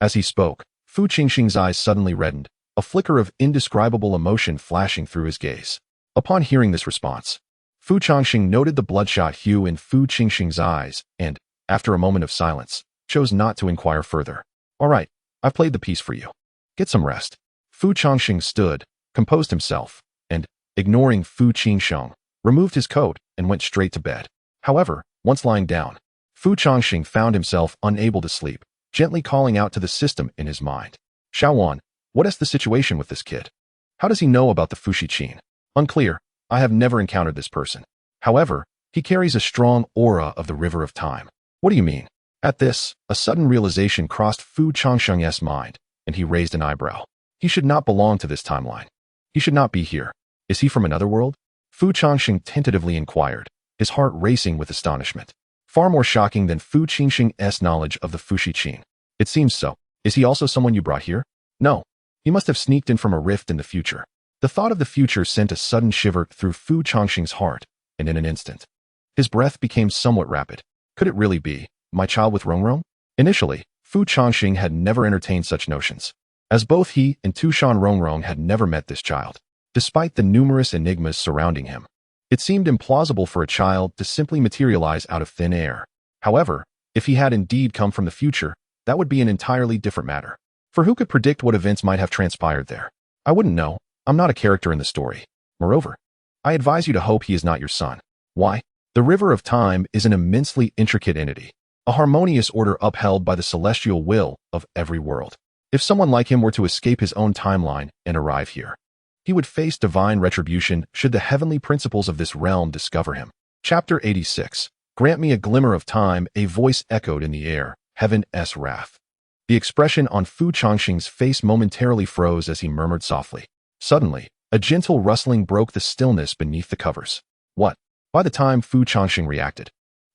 As he spoke, Fu Changsheng's eyes suddenly reddened, a flicker of indescribable emotion flashing through his gaze. Upon hearing this response, Fu Changsheng noted the bloodshot hue in Fu Changsheng's eyes and, after a moment of silence, chose not to inquire further. "All right, I've played the piece for you. Get some rest." Fu Changsheng stood, composed himself, and, ignoring Fu Changsheng, removed his coat and went straight to bed. However, once lying down, Fu Changsheng found himself unable to sleep, gently calling out to the system in his mind. "Shaowan, what is the situation with this kid? How does he know about the fuxi qin?" "Unclear. I have never encountered this person. However, he carries a strong aura of the river of time." "What do you mean?" At this, a sudden realization crossed Fu Changsheng's mind, and he raised an eyebrow. He should not belong to this timeline. He should not be here. Is he from another world? Fu Changsheng tentatively inquired, his heart racing with astonishment. Far more shocking than Fu Changsheng's knowledge of the fuxi qin. "It seems so. Is he also someone you brought here?" "No. He must have sneaked in from a rift in the future." The thought of the future sent a sudden shiver through Fu Changsheng's heart, and in an instant, his breath became somewhat rapid. Could it really be my child with Rongrong? Initially, Fu Changsheng had never entertained such notions, as both he and Tu Shan Rongrong had never met this child. Despite the numerous enigmas surrounding him, it seemed implausible for a child to simply materialize out of thin air. However, if he had indeed come from the future, that would be an entirely different matter. For who could predict what events might have transpired there? I wouldn't know. I'm not a character in the story. Moreover, I advise you to hope he is not your son. Why? The river of time is an immensely intricate entity, a harmonious order upheld by the celestial will of every world. If someone like him were to escape his own timeline and arrive here, he would face divine retribution should the heavenly principles of this realm discover him. Chapter 86. Grant me a glimmer of time, a voice echoed in the air, heaven's wrath. The expression on Fu Changsheng's face momentarily froze as he murmured softly. Suddenly, a gentle rustling broke the stillness beneath the covers. What? By the time Fu Changsheng reacted,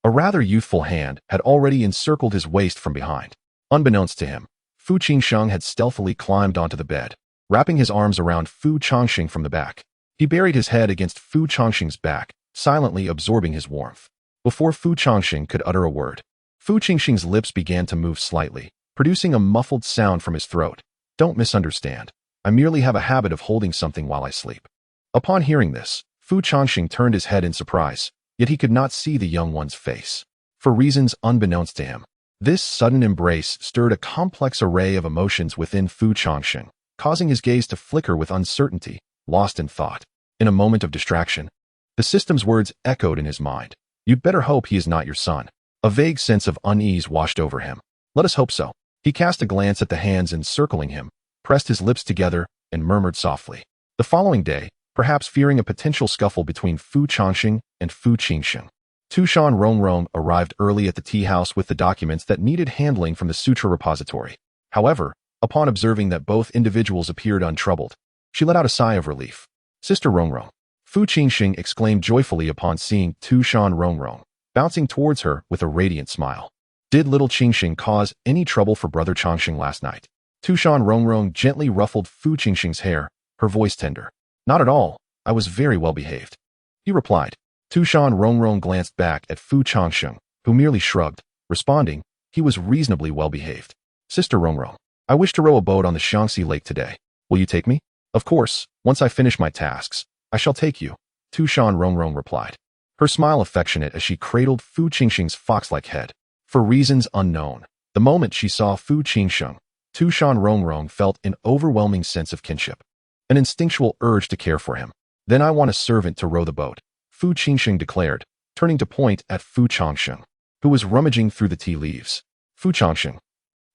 a rather youthful hand had already encircled his waist from behind. Unbeknownst to him, Fu Changsheng had stealthily climbed onto the bed, wrapping his arms around Fu Changsheng from the back. He buried his head against Fu Changsheng's back, silently absorbing his warmth. Before Fu Changsheng could utter a word, Fu Qingxing's lips began to move slightly, producing a muffled sound from his throat. Don't misunderstand. I merely have a habit of holding something while I sleep. Upon hearing this, Fu Changsheng turned his head in surprise, yet he could not see the young one's face. For reasons unbeknownst to him, this sudden embrace stirred a complex array of emotions within Fu Changsheng, causing his gaze to flicker with uncertainty, lost in thought. In a moment of distraction, the system's words echoed in his mind. You'd better hope he is not your son. A vague sense of unease washed over him. Let us hope so. He cast a glance at the hands encircling him, pressed his lips together, and murmured softly. The following day, perhaps fearing a potential scuffle between Fu Changsheng and Fu Qingsheng, Tu Shan Rongrong arrived early at the tea house with the documents that needed handling from the sutra repository. However, upon observing that both individuals appeared untroubled, she let out a sigh of relief. Sister Rongrong, Fu Qingsheng exclaimed joyfully upon seeing Tu Shan Rongrong, bouncing towards her with a radiant smile. Did little Changsheng cause any trouble for brother Changsheng last night? Tu Shan Rongrong gently ruffled Fu Qingsheng's hair, her voice tender. Not at all. I was very well behaved, he replied. Tu Shan Rongrong glanced back at Fu Changsheng, who merely shrugged, responding, he was reasonably well behaved. Sister Rongrong, I wish to row a boat on the Shaanxi Lake today. Will you take me? Of course, once I finish my tasks, I shall take you, Tu Shan Rongrong replied, her smile affectionate as she cradled Fu Qingsheng's fox-like head. For reasons unknown, the moment she saw Fu Qingsheng, Tu Shan Rongrong felt an overwhelming sense of kinship, an instinctual urge to care for him. Then I want a servant to row the boat, Fu Qingsheng declared, turning to point at Fu Changsheng, who was rummaging through the tea leaves. Fu Changsheng.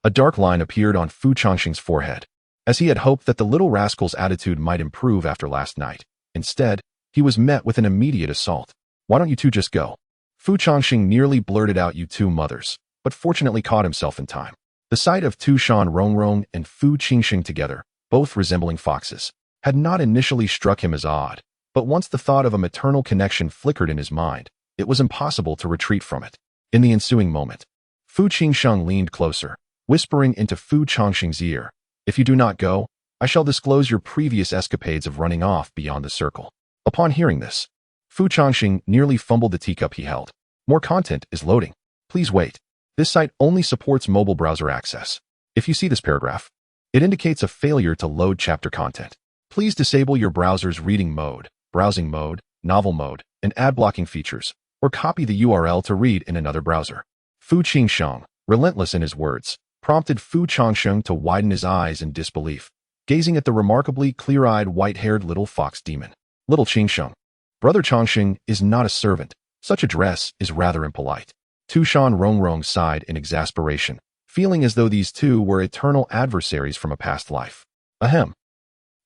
A dark line appeared on Fu Changsheng's forehead, as he had hoped that the little rascal's attitude might improve after last night. Instead, he was met with an immediate assault. Why don't you two just go? Fu Changsheng nearly blurted out, you two mothers, but fortunately caught himself in time. The sight of Tu Shan Rongrong and Fu Qingsheng together, both resembling foxes, had not initially struck him as odd, but once the thought of a maternal connection flickered in his mind, it was impossible to retreat from it. In the ensuing moment, Fu Qingsheng leaned closer, whispering into Fu Changsheng's ear, if you do not go, I shall disclose your previous escapades of running off beyond the circle. Upon hearing this, Fu Changsheng nearly fumbled the teacup he held. More content is loading. Please wait. This site only supports mobile browser access. If you see this paragraph, it indicates a failure to load chapter content. Please disable your browser's reading mode, browsing mode, novel mode, and ad blocking features, or copy the URL to read in another browser. Fu Qingsheng, relentless in his words, prompted Fu Changsheng to widen his eyes in disbelief, gazing at the remarkably clear-eyed white-haired little fox demon. Little Changsheng. Brother Changsheng is not a servant. Such a dress is rather impolite. Tu Shan Rongrong sighed in exasperation, feeling as though these two were eternal adversaries from a past life. Ahem.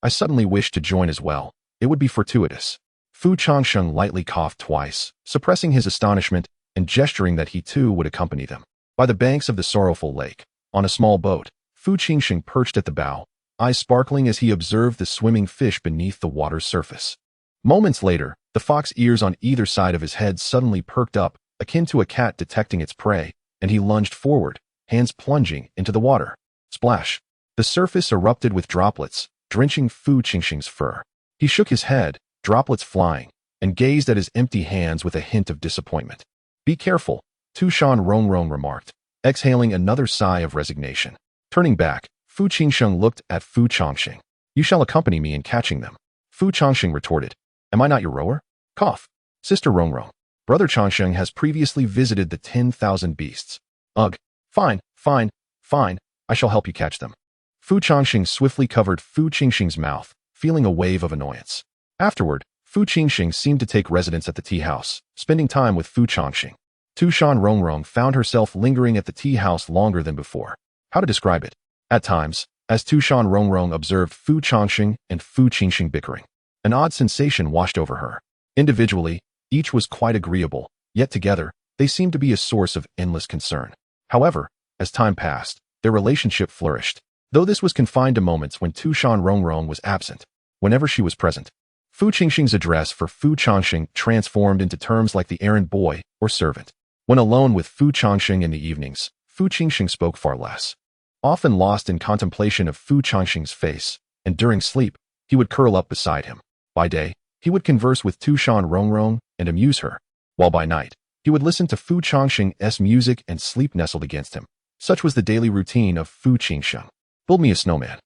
I suddenly wish to join as well. It would be fortuitous. Fu Changsheng lightly coughed twice, suppressing his astonishment and gesturing that he too would accompany them. By the banks of the sorrowful lake, on a small boat, Fu Qingsheng perched at the bow, eyes sparkling as he observed the swimming fish beneath the water's surface. Moments later, the fox ears on either side of his head suddenly perked up, akin to a cat detecting its prey, and he lunged forward, hands plunging into the water. Splash! The surface erupted with droplets, drenching Fu Qingsheng's fur. He shook his head, droplets flying, and gazed at his empty hands with a hint of disappointment. Be careful, Tu Shan Rongrong remarked, exhaling another sigh of resignation. Turning back, Fu Qingsheng looked at Fu Changsheng. You shall accompany me in catching them. Fu Changsheng retorted. Am I not your rower? Cough. Sister Rongrong. Brother Changsheng has previously visited the 10,000 beasts. Ugh. Fine, fine, fine. I shall help you catch them. Fu Changsheng swiftly covered Fu Qingsheng's mouth, feeling a wave of annoyance. Afterward, Fu Qingsheng seemed to take residence at the tea house, spending time with Fu Changsheng. Tu Shan Rongrong found herself lingering at the tea house longer than before. How to describe it? At times, as Tu Shan Rongrong observed Fu Changsheng and Fu Qingsheng bickering, an odd sensation washed over her. Individually, each was quite agreeable, yet together, they seemed to be a source of endless concern. However, as time passed, their relationship flourished, though this was confined to moments when Tu Shan Rongrong was absent. Whenever she was present, Fu Qingsheng's address for Fu Changsheng transformed into terms like the errand boy or servant. When alone with Fu Changsheng in the evenings, Fu Qingsheng spoke far less, often lost in contemplation of Fu Changsheng's face, and during sleep, he would curl up beside him. By day, he would converse with Tu Shan Rongrong and amuse her, while by night, He would listen to Fu Changsheng's music and sleep nestled against him. Such was the daily routine of Fu Changsheng. Build me a snowman.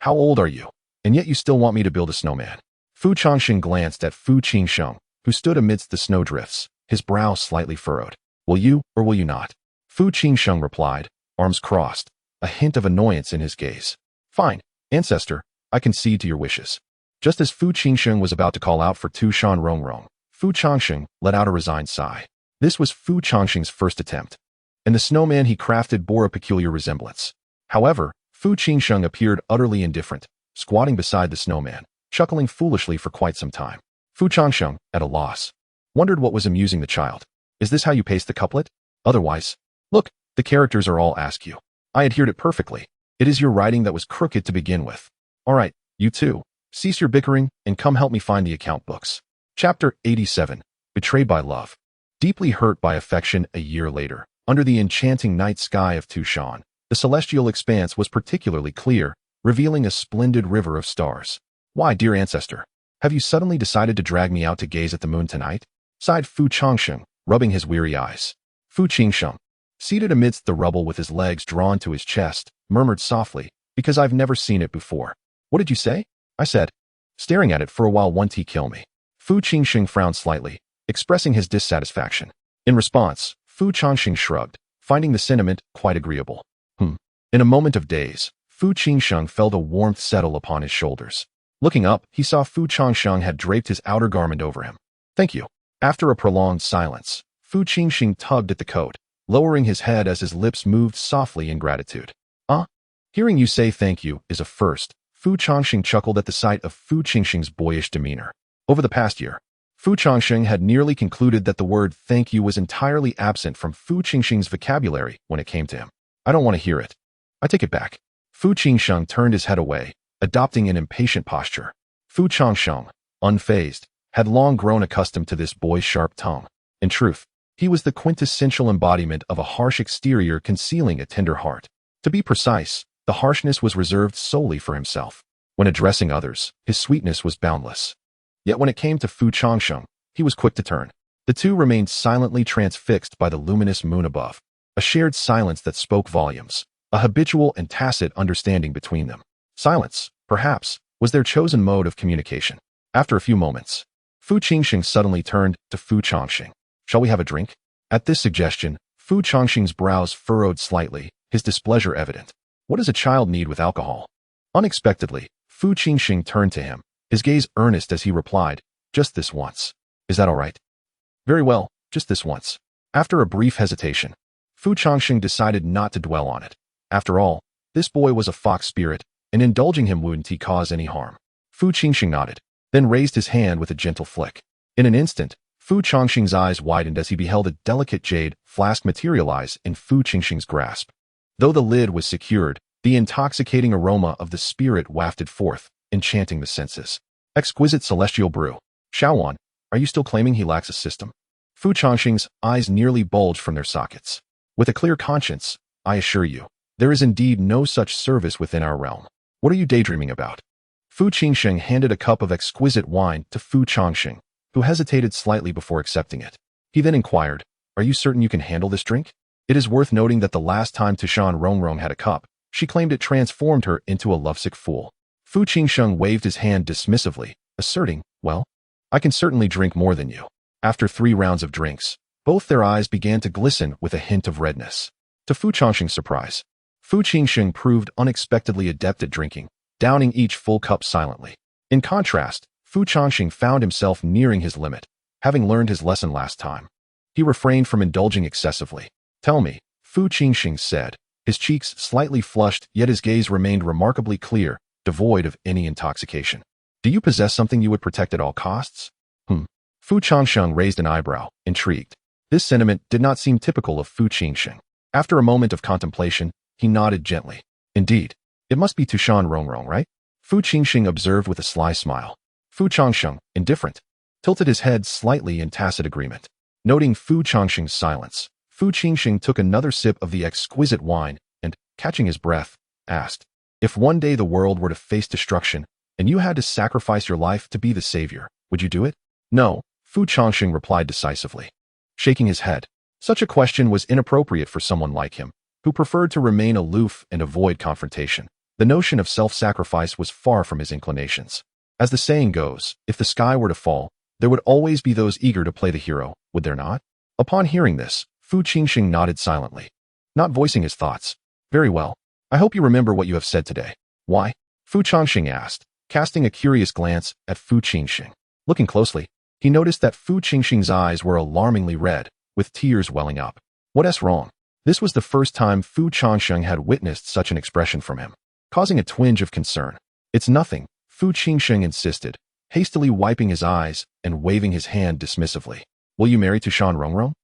How old are you? And yet you still want me to build a snowman. Fu Changsheng glanced at Fu Qingsheng, who stood amidst the snowdrifts, his brow slightly furrowed. Will you, or will you not? Fu Qingsheng replied, arms crossed, a hint of annoyance in his gaze. Fine, ancestor, I concede to your wishes. Just as Fu Qingsheng was about to call out for Tu Shan Rongrong, Fu Changsheng let out a resigned sigh. This was Fu Changsheng's first attempt, and the snowman he crafted bore a peculiar resemblance. However, Fu Qingsheng appeared utterly indifferent, squatting beside the snowman, chuckling foolishly for quite some time. Fu Changsheng, at a loss, wondered what was amusing the child. Is this how you pace the couplet? Otherwise, look, the characters are all askew. I adhered it perfectly. It is your writing that was crooked to begin with. All right, you two, cease your bickering and come help me find the account books. Chapter 87, Betrayed by Love. Deeply hurt by affection a year later, under the enchanting night sky of Tu Shan, the celestial expanse was particularly clear, revealing a splendid river of stars. Why, dear ancestor, have you suddenly decided to drag me out to gaze at the moon tonight? Sighed Fu Changsheng, rubbing his weary eyes. Fu Qingsheng, seated amidst the rubble with his legs drawn to his chest, murmured softly, because I've never seen it before. What did you say? I said, staring at it for a while. Won't he kill me? Fu Qingsheng frowned slightly, expressing his dissatisfaction. In response, Fu Changsheng shrugged, finding the sentiment quite agreeable. In a moment of daze, Fu Qingsheng felt a warmth settle upon his shoulders. Looking up, he saw Fu Changsheng had draped his outer garment over him. Thank you. After a prolonged silence, Fu Qingsheng tugged at the coat, lowering his head as his lips moved softly in gratitude. Hearing you say thank you is a first. Fu Changsheng chuckled at the sight of Fu Qingsheng's boyish demeanor. Over the past year, Fu Changsheng had nearly concluded that the word thank you was entirely absent from Fu Qingsheng's vocabulary when it came to him. I don't want to hear it. I take it back. Fu Qingsheng turned his head away, adopting an impatient posture. Fu Changsheng, unfazed, had long grown accustomed to this boy's sharp tongue. In truth, he was the quintessential embodiment of a harsh exterior concealing a tender heart. To be precise, the harshness was reserved solely for himself. When addressing others, his sweetness was boundless. Yet when it came to Fu Changsheng, he was quick to turn. The two remained silently transfixed by the luminous moon above, a shared silence that spoke volumes, a habitual and tacit understanding between them. Silence, perhaps, was their chosen mode of communication. After a few moments, Fu Qingsheng suddenly turned to Fu Changsheng. Shall we have a drink? At this suggestion, Fu Changsheng's brows furrowed slightly, his displeasure evident. What does a child need with alcohol? Unexpectedly, Fu Qingsheng turned to him, his gaze earnest as he replied, just this once. Is that all right? Very well, just this once. After a brief hesitation, Fu Changsheng decided not to dwell on it. After all, this boy was a fox spirit, and indulging him wouldn't he cause any harm. Fu Qingsheng nodded, then raised his hand with a gentle flick. In an instant, Fu Changsheng's eyes widened as he beheld a delicate jade flask materialize in Fu Qingsheng's grasp. Though the lid was secured, the intoxicating aroma of the spirit wafted forth, enchanting the senses. Exquisite celestial brew. Shaowan, are you still claiming he lacks a system? Fu Changsheng's eyes nearly bulged from their sockets. With a clear conscience, I assure you, there is indeed no such service within our realm. What are you daydreaming about? Fu Qingsheng handed a cup of exquisite wine to Fu Changsheng, who hesitated slightly before accepting it. He then inquired, are you certain you can handle this drink? It is worth noting that the last time Tu Shan Rongrong had a cup, she claimed it transformed her into a lovesick fool. Fu Qingsheng waved his hand dismissively, asserting, well, I can certainly drink more than you. After 3 rounds of drinks, both their eyes began to glisten with a hint of redness. To Fu Changsheng's surprise, Fu Qingsheng proved unexpectedly adept at drinking, downing each full cup silently. In contrast, Fu Changsheng found himself nearing his limit, having learned his lesson last time. He refrained from indulging excessively. Tell me, Fu Qingsheng said, his cheeks slightly flushed, yet his gaze remained remarkably clear, devoid of any intoxication. Do you possess something you would protect at all costs? Fu Changsheng raised an eyebrow, intrigued. This sentiment did not seem typical of Fu Qingsheng. After a moment of contemplation, he nodded gently. Indeed, it must be Tu Shan Rongrong, right? Fu Qingsheng observed with a sly smile. Fu Changsheng, indifferent, tilted his head slightly in tacit agreement. Noting Fu Changsheng's silence, Fu Qingsheng took another sip of the exquisite wine and, catching his breath, asked, if one day the world were to face destruction and you had to sacrifice your life to be the savior, would you do it? No, Fu Changsheng replied decisively. shaking his head. Such a question was inappropriate for someone like him, who preferred to remain aloof and avoid confrontation. The notion of self-sacrifice was far from his inclinations. As the saying goes, if the sky were to fall, there would always be those eager to play the hero, would there not? Upon hearing this, Fu Changsheng nodded silently, not voicing his thoughts. Very well. I hope you remember what you have said today. Why? Fu Changsheng asked, casting a curious glance at Fu Changsheng. Looking closely, he noticed that Fu Changsheng's eyes were alarmingly red, with tears welling up. What's wrong? This was the first time Fu Changsheng had witnessed such an expression from him, causing a twinge of concern. It's nothing, Fu Changsheng insisted, hastily wiping his eyes and waving his hand dismissively. Will you marry Tu Shan Rongrong?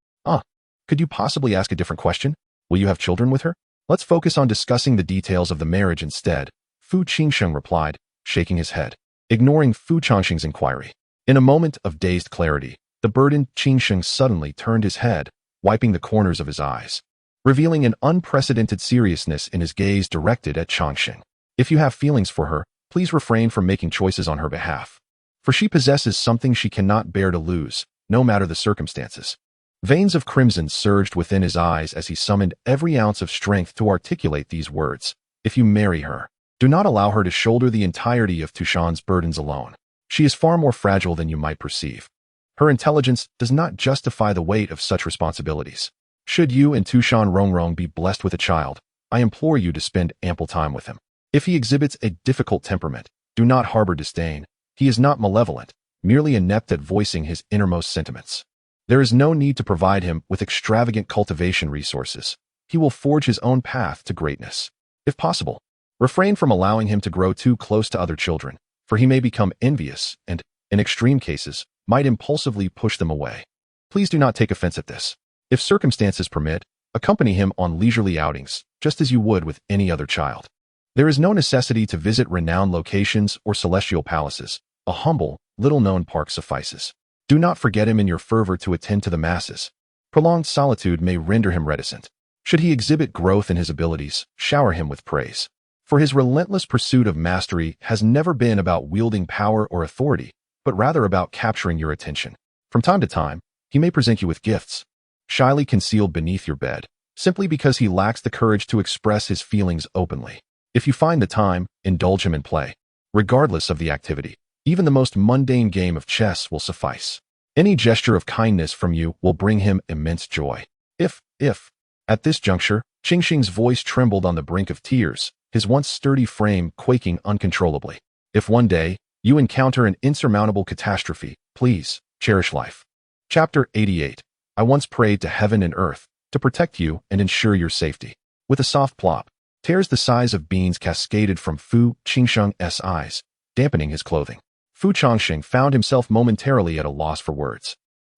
Could you possibly ask a different question? Will you have children with her? Let's focus on discussing the details of the marriage instead, Fu Changsheng replied, shaking his head, ignoring Fu Changsheng's inquiry. In a moment of dazed clarity, the burdened Changsheng suddenly turned his head, wiping the corners of his eyes, revealing an unprecedented seriousness in his gaze directed at Changsheng. If you have feelings for her, please refrain from making choices on her behalf, for she possesses something she cannot bear to lose, no matter the circumstances. Veins of crimson surged within his eyes as he summoned every ounce of strength to articulate these words. If you marry her, do not allow her to shoulder the entirety of Tu Shan's burdens alone. She is far more fragile than you might perceive. Her intelligence does not justify the weight of such responsibilities. Should you and Tu Shan Rongrong be blessed with a child, I implore you to spend ample time with him. If he exhibits a difficult temperament, do not harbor disdain. He is not malevolent, merely inept at voicing his innermost sentiments. There is no need to provide him with extravagant cultivation resources. He will forge his own path to greatness. If possible, refrain from allowing him to grow too close to other children, for he may become envious and, in extreme cases, might impulsively push them away. Please do not take offense at this. If circumstances permit, accompany him on leisurely outings, just as you would with any other child. There is no necessity to visit renowned locations or celestial palaces. A humble, little-known park suffices. Do not forget him in your fervor to attend to the masses. Prolonged solitude may render him reticent. Should he exhibit growth in his abilities, shower him with praise. For his relentless pursuit of mastery has never been about wielding power or authority, but rather about capturing your attention. From time to time, he may present you with gifts, shyly concealed beneath your bed, simply because he lacks the courage to express his feelings openly. If you find the time, indulge him in play. Regardless of the activity, even the most mundane game of chess will suffice. Any gesture of kindness from you will bring him immense joy. If, at this juncture, Changsheng's voice trembled on the brink of tears, his once sturdy frame quaking uncontrollably. If one day, you encounter an insurmountable catastrophe, please, cherish life. Chapter 88. I once prayed to heaven and earth to protect you and ensure your safety. With a soft plop, tears the size of beans cascaded from Fu Changsheng's eyes, dampening his clothing. Fu Changsheng found himself momentarily at a loss for words.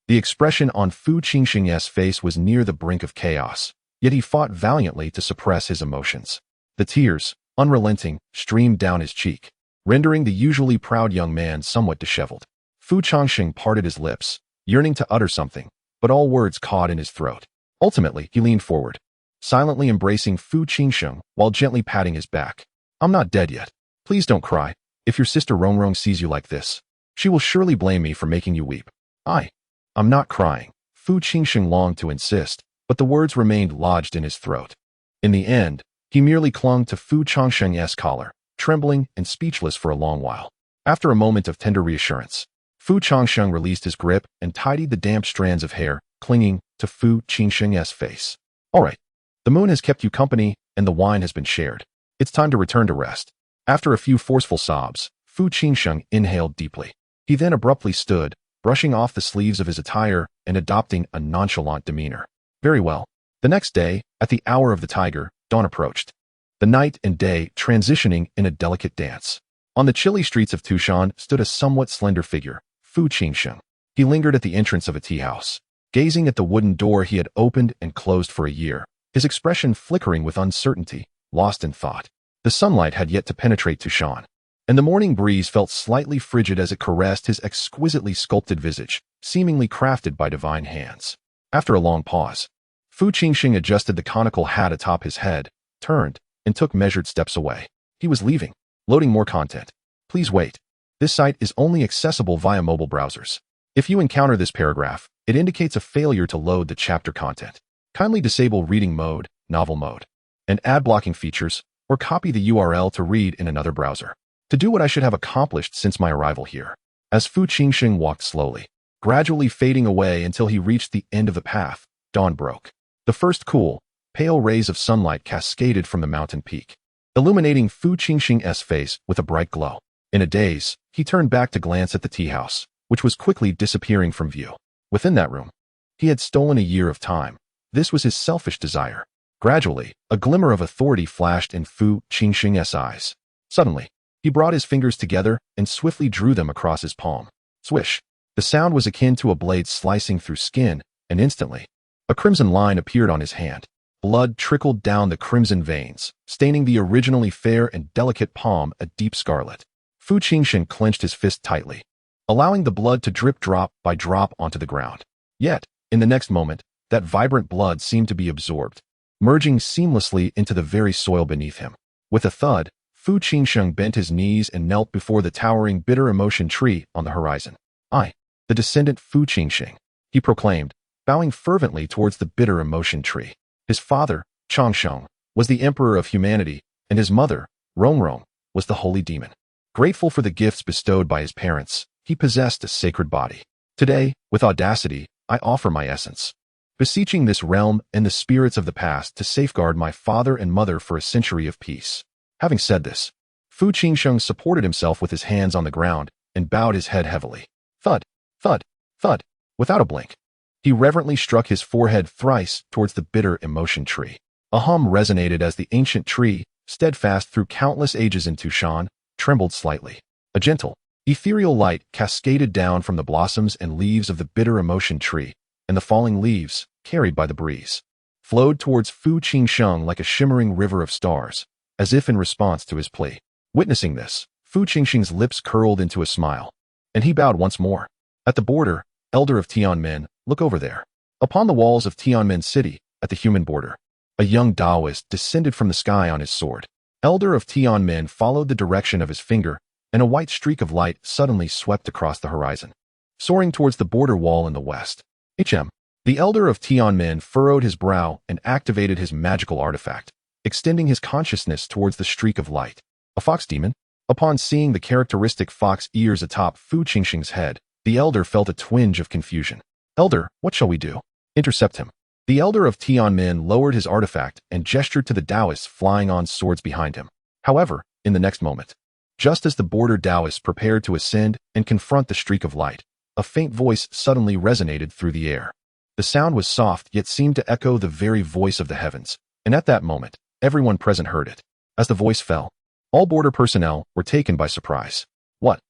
The expression on Fu Changsheng's face was near the brink of chaos, yet he fought valiantly to suppress his emotions. The tears, unrelenting, streamed down his cheek, rendering the usually proud young man somewhat disheveled. Fu Changsheng parted his lips, yearning to utter something, but all words caught in his throat. Ultimately, he leaned forward, silently embracing Fu Changsheng while gently patting his back. I'm not dead yet. Please don't cry. If your sister Rongrong sees you like this, she will surely blame me for making you weep. I'm not crying. Fu Changsheng longed to insist, but the words remained lodged in his throat. In the end, he merely clung to Fu Changsheng's collar, trembling and speechless for a long while. After a moment of tender reassurance, Fu Changsheng released his grip and tidied the damp strands of hair clinging to Fu Changsheng's face. All right. The moon has kept you company, and the wine has been shared. It's time to return to rest. After a few forceful sobs, Fu Changsheng inhaled deeply. He then abruptly stood, brushing off the sleeves of his attire and adopting a nonchalant demeanor. Very well. The next day, at the hour of the tiger, dawn approached. The night and day transitioning in a delicate dance. On the chilly streets of Tu Shan stood a somewhat slender figure, Fu Changsheng. He lingered at the entrance of a tea house, gazing at the wooden door he had opened and closed for a year, his expression flickering with uncertainty, lost in thought. The sunlight had yet to penetrate Tu Shan, and the morning breeze felt slightly frigid as it caressed his exquisitely sculpted visage, seemingly crafted by divine hands. After a long pause, Fu Changsheng adjusted the conical hat atop his head, turned, and took measured steps away. He was leaving, loading more content. Please wait. This site is only accessible via mobile browsers. If you encounter this paragraph, it indicates a failure to load the chapter content. Kindly disable reading mode, novel mode, and ad blocking features, or copy the URL to read in another browser. To do what I should have accomplished since my arrival here. As Fu Changsheng walked slowly, gradually fading away until he reached the end of the path, dawn broke. The first cool, pale rays of sunlight cascaded from the mountain peak, illuminating Fu Changsheng's face with a bright glow. In a daze, he turned back to glance at the tea house, which was quickly disappearing from view. Within that room, he had stolen a year of time. This was his selfish desire. Gradually, a glimmer of authority flashed in Fu Changsheng's eyes. Suddenly, he brought his fingers together and swiftly drew them across his palm. Swish! The sound was akin to a blade slicing through skin, and instantly, a crimson line appeared on his hand. Blood trickled down the crimson veins, staining the originally fair and delicate palm a deep scarlet. Fu Changsheng clenched his fist tightly, allowing the blood to drip drop by drop onto the ground. Yet, in the next moment, that vibrant blood seemed to be absorbed, merging seamlessly into the very soil beneath him. With a thud, Fu Changsheng bent his knees and knelt before the towering bitter emotion tree on the horizon. I, the descendant Fu Changsheng, he proclaimed, bowing fervently towards the bitter emotion tree. His father, Changsheng, was the emperor of humanity, and his mother, Rongrong, was the holy demon. Grateful for the gifts bestowed by his parents, he possessed a sacred body. Today, with audacity, I offer my essence, beseeching this realm and the spirits of the past to safeguard my father and mother for a century of peace. Having said this, Fu Changsheng supported himself with his hands on the ground and bowed his head heavily. Thud, thud, thud. Without a blink, he reverently struck his forehead thrice towards the bitter emotion tree. A hum resonated as the ancient tree, steadfast through countless ages in Tu Shan, trembled slightly. A gentle, ethereal light cascaded down from the blossoms and leaves of the bitter emotion tree, and the falling leaves, carried by the breeze, flowed towards Fu Changsheng like a shimmering river of stars, as if in response to his plea. Witnessing this, Fu Changsheng's lips curled into a smile, and he bowed once more. At the border, elder of Tianmen, look over there. Upon the walls of Tianmen City, at the human border, a young Taoist descended from the sky on his sword. Elder of Tianmen followed the direction of his finger, and a white streak of light suddenly swept across the horizon, soaring towards the border wall in the west. The elder of Tianmen furrowed his brow and activated his magical artifact, extending his consciousness towards the streak of light. A fox demon? Upon seeing the characteristic fox ears atop Fu Changsheng's head, the elder felt a twinge of confusion. Elder, what shall we do? Intercept him. The elder of Tianmen lowered his artifact and gestured to the Taoists flying on swords behind him. However, in the next moment, just as the border Taoists prepared to ascend and confront the streak of light, a faint voice suddenly resonated through the air. The sound was soft yet seemed to echo the very voice of the heavens, and at that moment, everyone present heard it. As the voice fell, all border personnel were taken by surprise. What?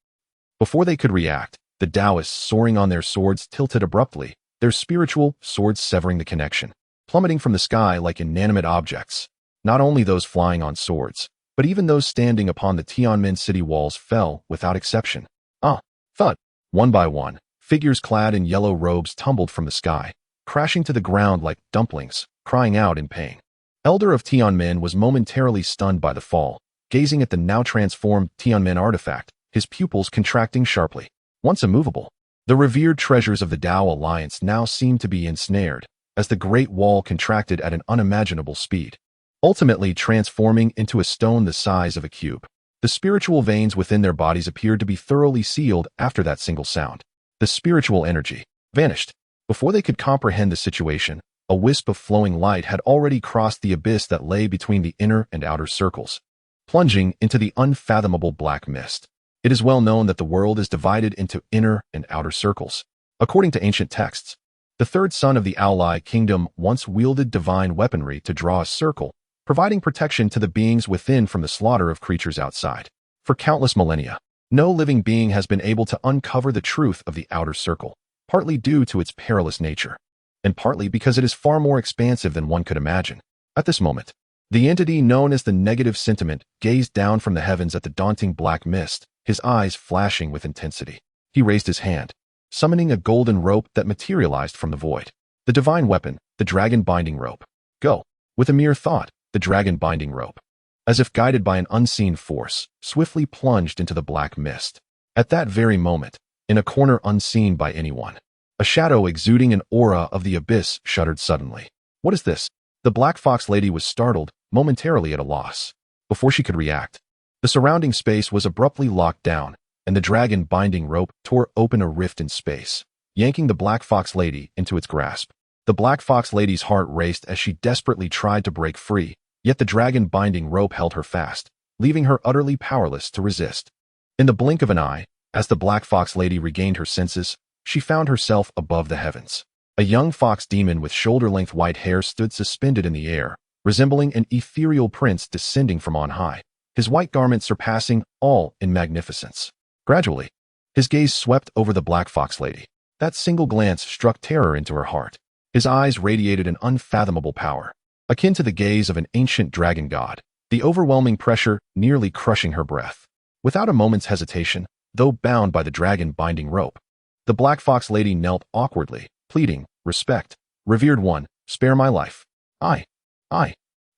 Before they could react, the Taoists soaring on their swords tilted abruptly, their spiritual swords severing the connection, plummeting from the sky like inanimate objects. Not only those flying on swords, but even those standing upon the Tianmen city walls fell without exception. Thud. One by one, figures clad in yellow robes tumbled from the sky, crashing to the ground like dumplings, crying out in pain. Elder of Tianmen was momentarily stunned by the fall, gazing at the now transformed Tianmen artifact, his pupils contracting sharply. Once immovable, the revered treasures of the Tao Alliance now seemed to be ensnared, as the Great Wall contracted at an unimaginable speed, ultimately transforming into a stone the size of a cube. The spiritual veins within their bodies appeared to be thoroughly sealed after that single sound. The spiritual energy vanished. Before they could comprehend the situation, a wisp of flowing light had already crossed the abyss that lay between the inner and outer circles, plunging into the unfathomable black mist. It is well known that the world is divided into inner and outer circles. According to ancient texts, the third son of the Ally kingdom once wielded divine weaponry to draw a circle, providing protection to the beings within from the slaughter of creatures outside. For countless millennia, no living being has been able to uncover the truth of the outer circle, partly due to its perilous nature, and partly because it is far more expansive than one could imagine. At this moment, the entity known as the negative sentiment gazed down from the heavens at the daunting black mist, his eyes flashing with intensity. He raised his hand, summoning a golden rope that materialized from the void. The divine weapon, the dragon binding rope. Go. With a mere thought, the dragon binding rope, as if guided by an unseen force, swiftly plunged into the black mist. At that very moment, in a corner unseen by anyone. A shadow exuding an aura of the abyss shuddered suddenly. What is this? The Black Fox lady was startled, momentarily at a loss. Before she could react, the surrounding space was abruptly locked down, and the dragon binding rope tore open a rift in space, yanking the Black Fox lady into its grasp. The Black Fox lady's heart raced as she desperately tried to break free, yet the dragon binding rope held her fast, leaving her utterly powerless to resist. In the blink of an eye, as the Black Fox lady regained her senses, she found herself above the heavens. A young fox demon with shoulder-length white hair stood suspended in the air, resembling an ethereal prince descending from on high, his white garment surpassing all in magnificence. Gradually, his gaze swept over the Black Fox lady. That single glance struck terror into her heart. His eyes radiated an unfathomable power, akin to the gaze of an ancient dragon god, the overwhelming pressure nearly crushing her breath. Without a moment's hesitation, though bound by the dragon binding rope, the Black Fox lady knelt awkwardly, pleading, "Respect, revered one, spare my life." I.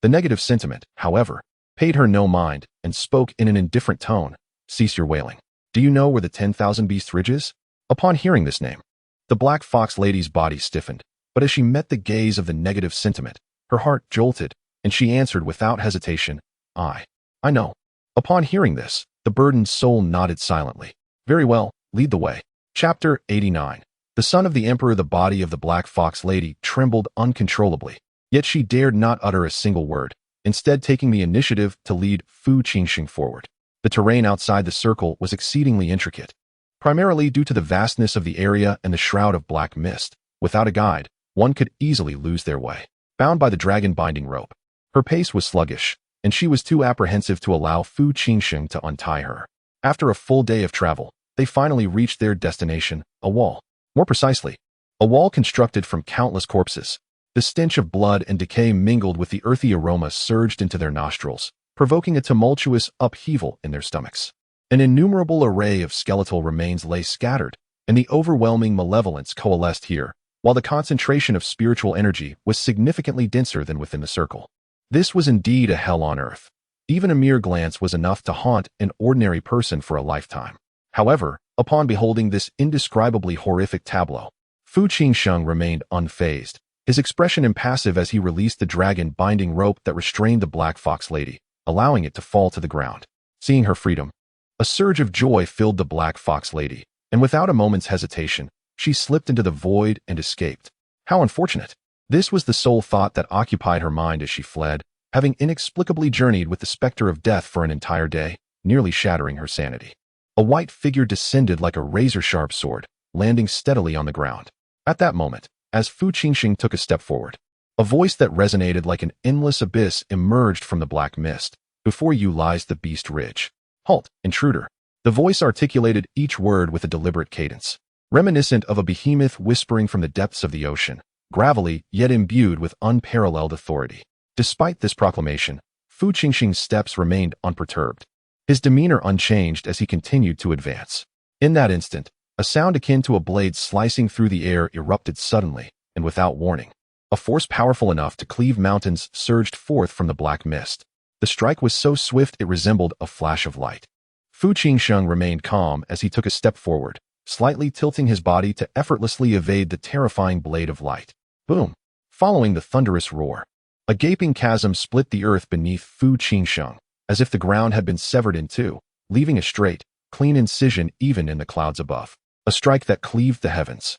The negative sentiment, however, paid her no mind and spoke in an indifferent tone. "Cease your wailing. Do you know where the 10,000 Beast Ridge is?" Upon hearing this name, the Black Fox lady's body stiffened, but as she met the gaze of the negative sentiment, her heart jolted, and she answered without hesitation, I know." Upon hearing this, the burdened soul nodded silently. "Very well, lead the way." Chapter 89. The son of the emperor. The body of the Black Fox lady trembled uncontrollably, yet she dared not utter a single word, instead taking the initiative to lead Changsheng forward. The terrain outside the circle was exceedingly intricate, primarily due to the vastness of the area and the shroud of black mist. Without a guide, one could easily lose their way. Bound by the dragon binding rope, her pace was sluggish, and she was too apprehensive to allow Changsheng to untie her. After a full day of travel, they finally reached their destination, a wall. More precisely, a wall constructed from countless corpses. The stench of blood and decay mingled with the earthy aroma surged into their nostrils, provoking a tumultuous upheaval in their stomachs. An innumerable array of skeletal remains lay scattered, and the overwhelming malevolence coalesced here, while the concentration of spiritual energy was significantly denser than within the circle. This was indeed a hell on earth. Even a mere glance was enough to haunt an ordinary person for a lifetime. However, upon beholding this indescribably horrific tableau, Changsheng remained unfazed, his expression impassive as he released the dragon binding rope that restrained the Black Fox lady, allowing it to fall to the ground. Seeing her freedom, a surge of joy filled the Black Fox lady, and without a moment's hesitation, she slipped into the void and escaped. How unfortunate! This was the sole thought that occupied her mind as she fled, having inexplicably journeyed with the specter of death for an entire day, nearly shattering her sanity. A white figure descended like a razor-sharp sword, landing steadily on the ground. At that moment, as Changsheng took a step forward, a voice that resonated like an endless abyss emerged from the black mist. "Before you lies the Beast Ridge. Halt, intruder." The voice articulated each word with a deliberate cadence, reminiscent of a behemoth whispering from the depths of the ocean, gravelly yet imbued with unparalleled authority. Despite this proclamation, Changsheng's steps remained unperturbed, his demeanor unchanged as he continued to advance. In that instant, a sound akin to a blade slicing through the air erupted suddenly, and without warning. A force powerful enough to cleave mountains surged forth from the black mist. The strike was so swift it resembled a flash of light. Changsheng remained calm as he took a step forward, slightly tilting his body to effortlessly evade the terrifying blade of light. Boom! Following the thunderous roar, a gaping chasm split the earth beneath Changsheng, as if the ground had been severed in two, leaving a straight, clean incision even in the clouds above. A strike that cleaved the heavens.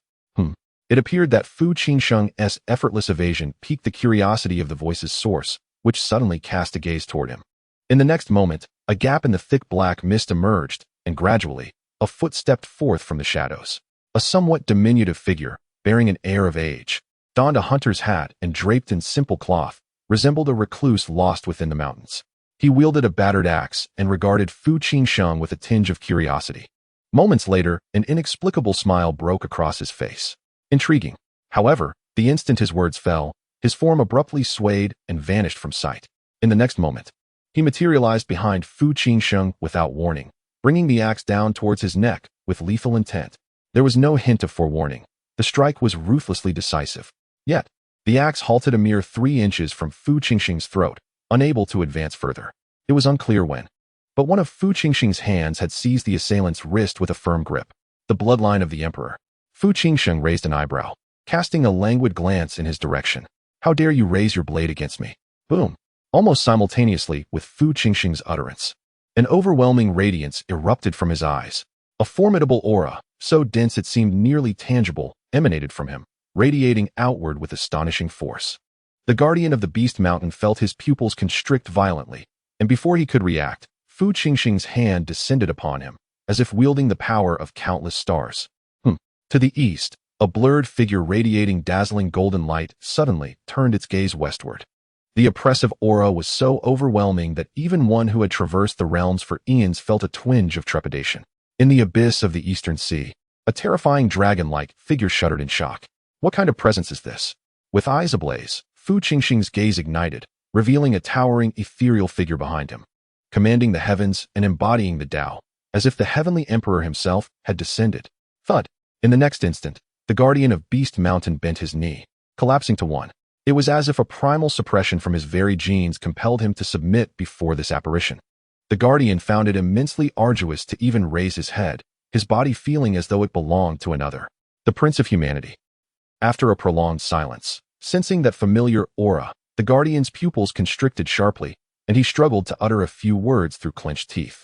It appeared that Changsheng's effortless evasion piqued the curiosity of the voice's source, which suddenly cast a gaze toward him. In the next moment, a gap in the thick black mist emerged, and gradually, a foot stepped forth from the shadows. A somewhat diminutive figure, bearing an air of age, donned a hunter's hat and draped in simple cloth, resembled a recluse lost within the mountains. He wielded a battered axe and regarded Changsheng with a tinge of curiosity. Moments later, an inexplicable smile broke across his face. Intriguing. However, the instant his words fell, his form abruptly swayed and vanished from sight. In the next moment, he materialized behind Changsheng without warning, bringing the axe down towards his neck with lethal intent. There was no hint of forewarning. The strike was ruthlessly decisive. Yet, the axe halted a mere 3 inches from Changsheng's throat, unable to advance further. It was unclear when, but one of Changsheng's hands had seized the assailant's wrist with a firm grip. the bloodline of the emperor. Fu Changsheng raised an eyebrow, casting a languid glance in his direction. How dare you raise your blade against me? Boom! Almost simultaneously with Fu Changsheng's utterance, an overwhelming radiance erupted from his eyes. A formidable aura, so dense it seemed nearly tangible, emanated from him, radiating outward with astonishing force. The guardian of the Beast Mountain felt his pupils constrict violently, and before he could react, Fu Changsheng's hand descended upon him, as if wielding the power of countless stars. To the east, a blurred figure radiating dazzling golden light suddenly turned its gaze westward. The oppressive aura was so overwhelming that even one who had traversed the realms for eons felt a twinge of trepidation. In the abyss of the eastern sea, a terrifying dragon-like figure shuddered in shock. What kind of presence is this? With eyes ablaze, Fu Changsheng's gaze ignited, revealing a towering, ethereal figure behind him, commanding the heavens and embodying the Tao, as if the heavenly emperor himself had descended. Thud! In the next instant, the guardian of Beast Mountain bent his knee, collapsing to one. It was as if a primal suppression from his very genes compelled him to submit before this apparition. The guardian found it immensely arduous to even raise his head, his body feeling as though it belonged to another. The Prince of Humanity. After a prolonged silence, sensing that familiar aura, the guardian's pupils constricted sharply, and he struggled to utter a few words through clenched teeth.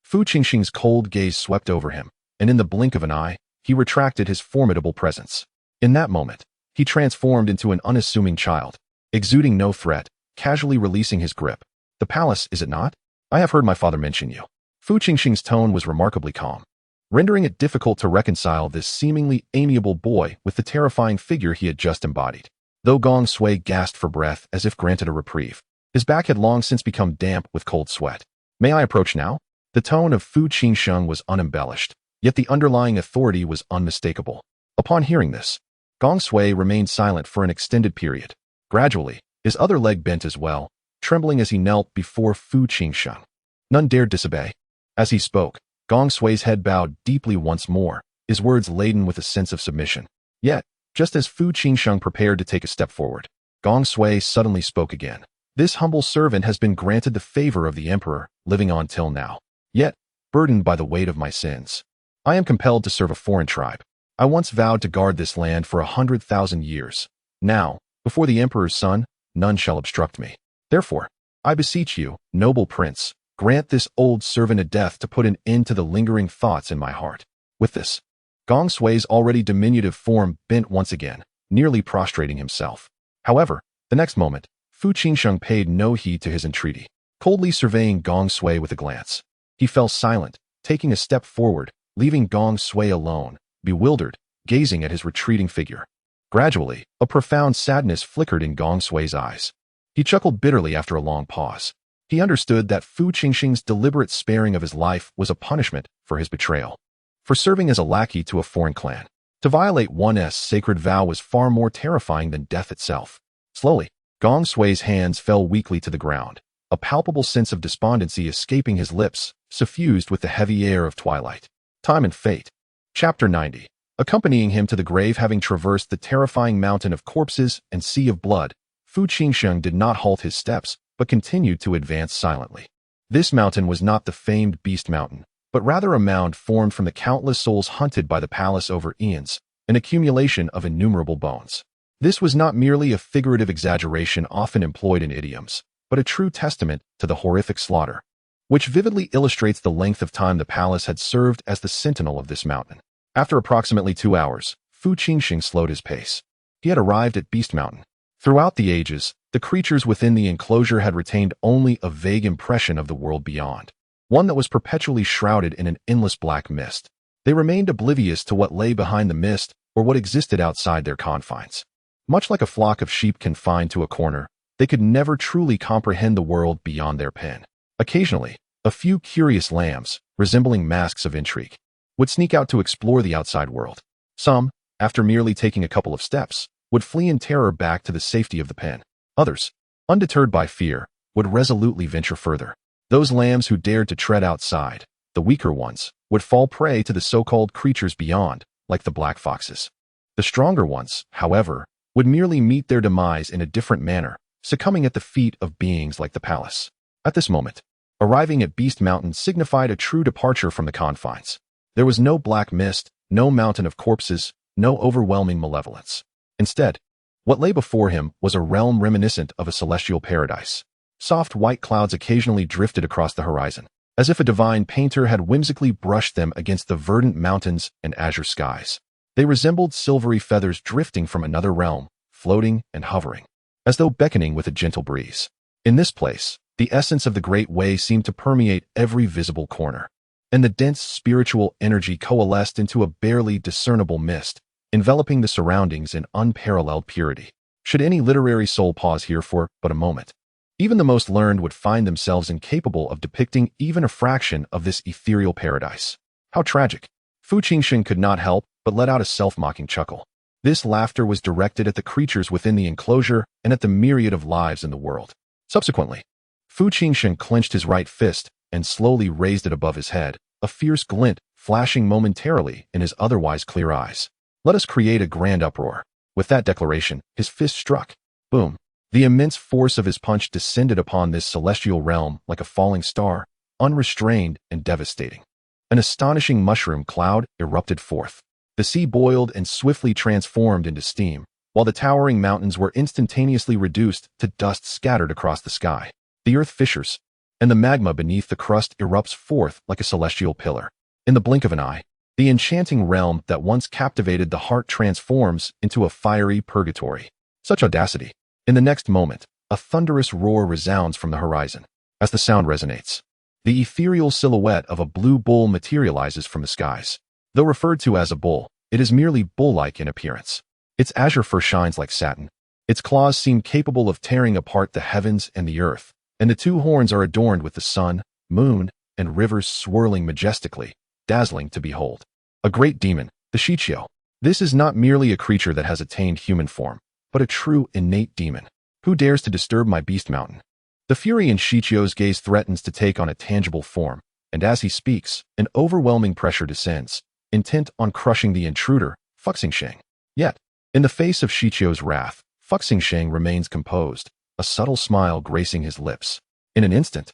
Fu Changsheng's cold gaze swept over him, and in the blink of an eye, he retracted his formidable presence. In that moment, he transformed into an unassuming child, exuding no threat, casually releasing his grip. The palace, is it not? I have heard my father mention you. Fu Changsheng's tone was remarkably calm, rendering it difficult to reconcile this seemingly amiable boy with the terrifying figure he had just embodied. Though Gong Sui gasped for breath as if granted a reprieve, his back had long since become damp with cold sweat. May I approach now? The tone of Fu Changsheng was unembellished, yet the underlying authority was unmistakable. Upon hearing this, Gong Sui remained silent for an extended period. Gradually, his other leg bent as well, trembling as he knelt before Fu Changsheng. None dared disobey. As he spoke, Gong Sui's head bowed deeply once more, his words laden with a sense of submission. Yet, just as Fu Changsheng prepared to take a step forward, Gong Sui suddenly spoke again. This humble servant has been granted the favor of the emperor, living on till now. Yet, burdened by the weight of my sins, I am compelled to serve a foreign tribe. I once vowed to guard this land for 100,000 years. Now, before the emperor's son, none shall obstruct me. Therefore, I beseech you, noble prince, grant this old servant a death to put an end to the lingering thoughts in my heart. With this, Gong Sui's already diminutive form bent once again, nearly prostrating himself. However, the next moment, Fu Changsheng paid no heed to his entreaty, coldly surveying Gong Sui with a glance. He fell silent, taking a step forward, leaving Gong Sui alone, bewildered, gazing at his retreating figure. Gradually, a profound sadness flickered in Gong Sui's eyes. He chuckled bitterly after a long pause. He understood that Fu Changsheng's deliberate sparing of his life was a punishment for his betrayal. For serving as a lackey to a foreign clan, to violate one's sacred vow was far more terrifying than death itself. Slowly, Gong Sui's hands fell weakly to the ground, a palpable sense of despondency escaping his lips, suffused with the heavy air of twilight. Time and Fate. Chapter 90. Accompanying him to the grave, having traversed the terrifying mountain of corpses and sea of blood, Fu Changsheng did not halt his steps, but continued to advance silently. This mountain was not the famed Beast Mountain, but rather a mound formed from the countless souls hunted by the palace over eons, an accumulation of innumerable bones. This was not merely a figurative exaggeration often employed in idioms, but a true testament to the horrific slaughter, which vividly illustrates the length of time the palace had served as the sentinel of this mountain. After approximately 2 hours, Fu Changsheng slowed his pace. He had arrived at Beast Mountain. Throughout the ages, the creatures within the enclosure had retained only a vague impression of the world beyond, one that was perpetually shrouded in an endless black mist. They remained oblivious to what lay behind the mist or what existed outside their confines. Much like a flock of sheep confined to a corner, they could never truly comprehend the world beyond their pen. Occasionally, a few curious lambs, resembling masks of intrigue, would sneak out to explore the outside world. Some, after merely taking a couple of steps, would flee in terror back to the safety of the pen. Others, undeterred by fear, would resolutely venture further. Those lambs who dared to tread outside, the weaker ones, would fall prey to the so-called creatures beyond, like the black foxes. The stronger ones, however, would merely meet their demise in a different manner, succumbing at the feet of beings like the palace. At this moment, arriving at Beast Mountain signified a true departure from the confines. There was no black mist, no mountain of corpses, no overwhelming malevolence. Instead, what lay before him was a realm reminiscent of a celestial paradise. Soft white clouds occasionally drifted across the horizon, as if a divine painter had whimsically brushed them against the verdant mountains and azure skies. They resembled silvery feathers drifting from another realm, floating and hovering, as though beckoning with a gentle breeze. In this place, the essence of the Great Way seemed to permeate every visible corner, and the dense spiritual energy coalesced into a barely discernible mist, enveloping the surroundings in unparalleled purity. Should any literary soul pause here for but a moment, even the most learned would find themselves incapable of depicting even a fraction of this ethereal paradise. How tragic! Fu Changsheng could not help but let out a self-mocking chuckle. This laughter was directed at the creatures within the enclosure and at the myriad of lives in the world. Subsequently, Fu Changsheng clenched his right fist and slowly raised it above his head, a fierce glint flashing momentarily in his otherwise clear eyes. Let us create a grand uproar. With that declaration, his fist struck. Boom. The immense force of his punch descended upon this celestial realm like a falling star, unrestrained and devastating. An astonishing mushroom cloud erupted forth. The sea boiled and swiftly transformed into steam, while the towering mountains were instantaneously reduced to dust scattered across the sky. The earth fissures, and the magma beneath the crust erupts forth like a celestial pillar. In the blink of an eye, the enchanting realm that once captivated the heart transforms into a fiery purgatory. Such audacity! In the next moment, a thunderous roar resounds from the horizon. As the sound resonates, the ethereal silhouette of a blue bull materializes from the skies. Though referred to as a bull, it is merely bull-like in appearance. Its azure fur shines like satin. Its claws seem capable of tearing apart the heavens and the earth, and the two horns are adorned with the sun, moon, and rivers swirling majestically, dazzling to behold. A great demon, the Shiqiu. This is not merely a creature that has attained human form, but a true innate demon. Who dares to disturb my beast mountain? The fury in Shiqiu's gaze threatens to take on a tangible form, and as he speaks, an overwhelming pressure descends, intent on crushing the intruder, Changsheng. Yet, in the face of Shiqiu's wrath, Changsheng remains composed, a subtle smile gracing his lips. In an instant,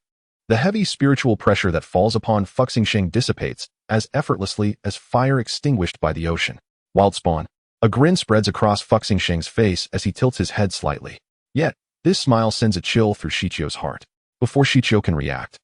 the heavy spiritual pressure that falls upon Changsheng dissipates as effortlessly as fire extinguished by the ocean. Wild spawn. A grin spreads across Changsheng's face as he tilts his head slightly. Yet, this smile sends a chill through Shiqiu's heart. Before Shiqiu can react,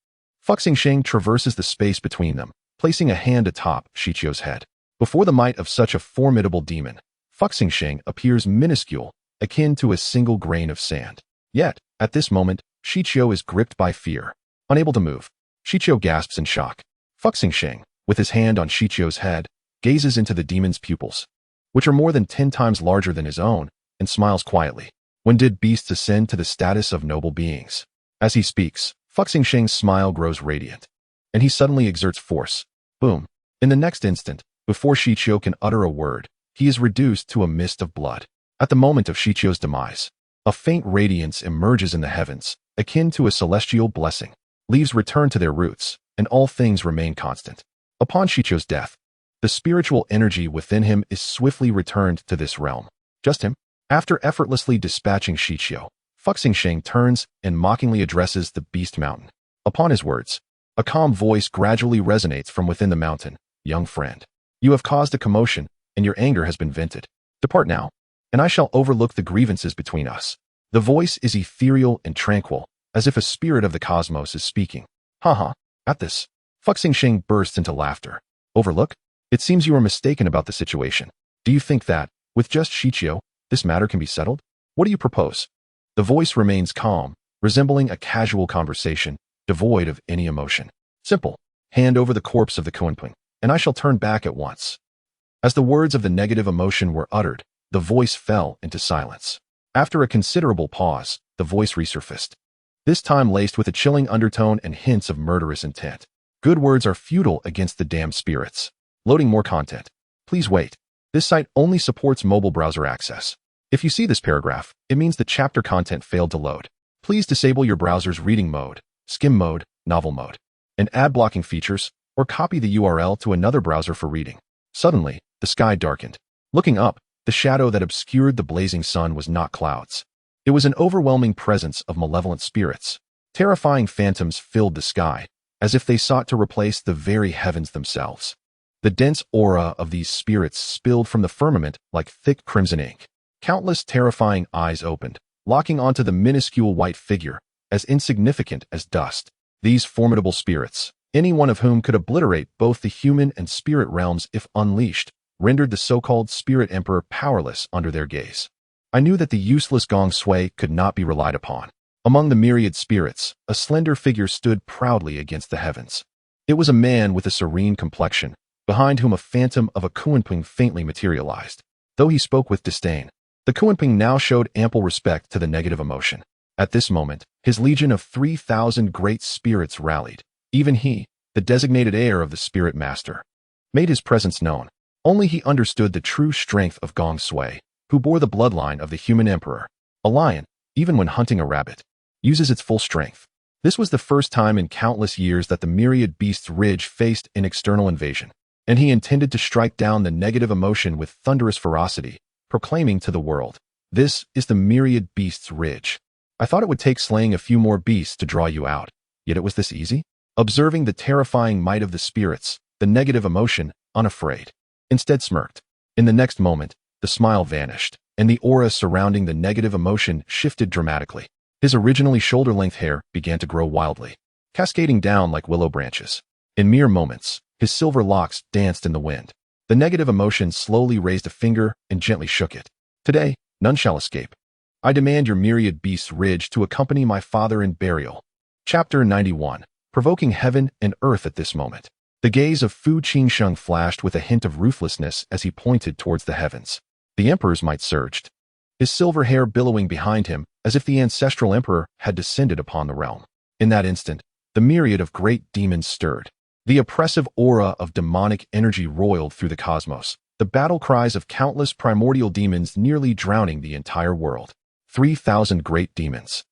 Changsheng traverses the space between them, placing a hand atop Shiqiu's head. Before the might of such a formidable demon, Changsheng appears minuscule, akin to a single grain of sand. Yet, at this moment, Shiqiu is gripped by fear. Unable to move, Shiqiu gasps in shock. Changsheng, with his hand on Shiqiu's head, gazes into the demon's pupils, which are more than 10 times larger than his own, and smiles quietly. When did beasts ascend to the status of noble beings? As he speaks, Changsheng's smile grows radiant, and he suddenly exerts force. Boom. In the next instant, before Shiqiu can utter a word, he is reduced to a mist of blood. At the moment of Shiqiu's demise, a faint radiance emerges in the heavens, akin to a celestial blessing. Leaves return to their roots, and all things remain constant. Upon Shiqiu's death, the spiritual energy within him is swiftly returned to this realm. Just him. After effortlessly dispatching Shiqiu, Changsheng turns and mockingly addresses the beast mountain. Upon his words, a calm voice gradually resonates from within the mountain. Young friend, you have caused a commotion, and your anger has been vented. Depart now, and I shall overlook the grievances between us. The voice is ethereal and tranquil, as if a spirit of the cosmos is speaking. Ha. At this, Changsheng bursts into laughter. Overlook? It seems you are mistaken about the situation. Do you think that, with just Shiqiu, this matter can be settled? What do you propose? The voice remains calm, resembling a casual conversation, devoid of any emotion. Simple. Hand over the corpse of the Kunping, and I shall turn back at once. As the words of the negative emotion were uttered, the voice fell into silence. After a considerable pause, the voice resurfaced, this time laced with a chilling undertone and hints of murderous intent. Good words are futile against the damned spirits. Loading more content. Please wait. This site only supports mobile browser access. If you see this paragraph, it means the chapter content failed to load. Please disable your browser's reading mode, skim mode, novel mode, and ad blocking features, or copy the URL to another browser for reading. Suddenly, the sky darkened. Looking up, the shadow that obscured the blazing sun was not clouds. It was an overwhelming presence of malevolent spirits. Terrifying phantoms filled the sky, as if they sought to replace the very heavens themselves. The dense aura of these spirits spilled from the firmament like thick crimson ink. Countless terrifying eyes opened, locking onto the minuscule white figure, as insignificant as dust. These formidable spirits, any one of whom could obliterate both the human and spirit realms if unleashed, rendered the so-called Spirit Emperor powerless under their gaze. I knew that the useless gong sui could not be relied upon. Among the myriad spirits, a slender figure stood proudly against the heavens. It was a man with a serene complexion, behind whom a phantom of a Kunping faintly materialized. Though he spoke with disdain, the Kunping now showed ample respect to the negative emotion. At this moment, his legion of 3,000 great spirits rallied. Even he, the designated heir of the spirit master, made his presence known. Only he understood the true strength of Gong Sui, who bore the bloodline of the human emperor. A lion, even when hunting a rabbit, uses its full strength. This was the first time in countless years that the myriad beasts' ridge faced an external invasion, and he intended to strike down the negative emotion with thunderous ferocity, proclaiming to the world, "This is the myriad beasts' ridge." I thought it would take slaying a few more beasts to draw you out, yet it was this easy? Observing the terrifying might of the spirits, the negative emotion, unafraid, instead smirked. In the next moment, the smile vanished, and the aura surrounding the negative emotion shifted dramatically. His originally shoulder-length hair began to grow wildly, cascading down like willow branches. In mere moments, his silver locks danced in the wind. The negative emotion slowly raised a finger and gently shook it. "Today, none shall escape. I demand your myriad beasts' ridge to accompany my father in burial." Chapter 91. Provoking heaven and earth at this moment. The gaze of Fu Qingsheng flashed with a hint of ruthlessness as he pointed towards the heavens. The emperor's might surged, his silver hair billowing behind him as if the ancestral emperor had descended upon the realm. In that instant, the myriad of great demons stirred. The oppressive aura of demonic energy roiled through the cosmos, the battle cries of countless primordial demons nearly drowning the entire world. 3,000 great demons,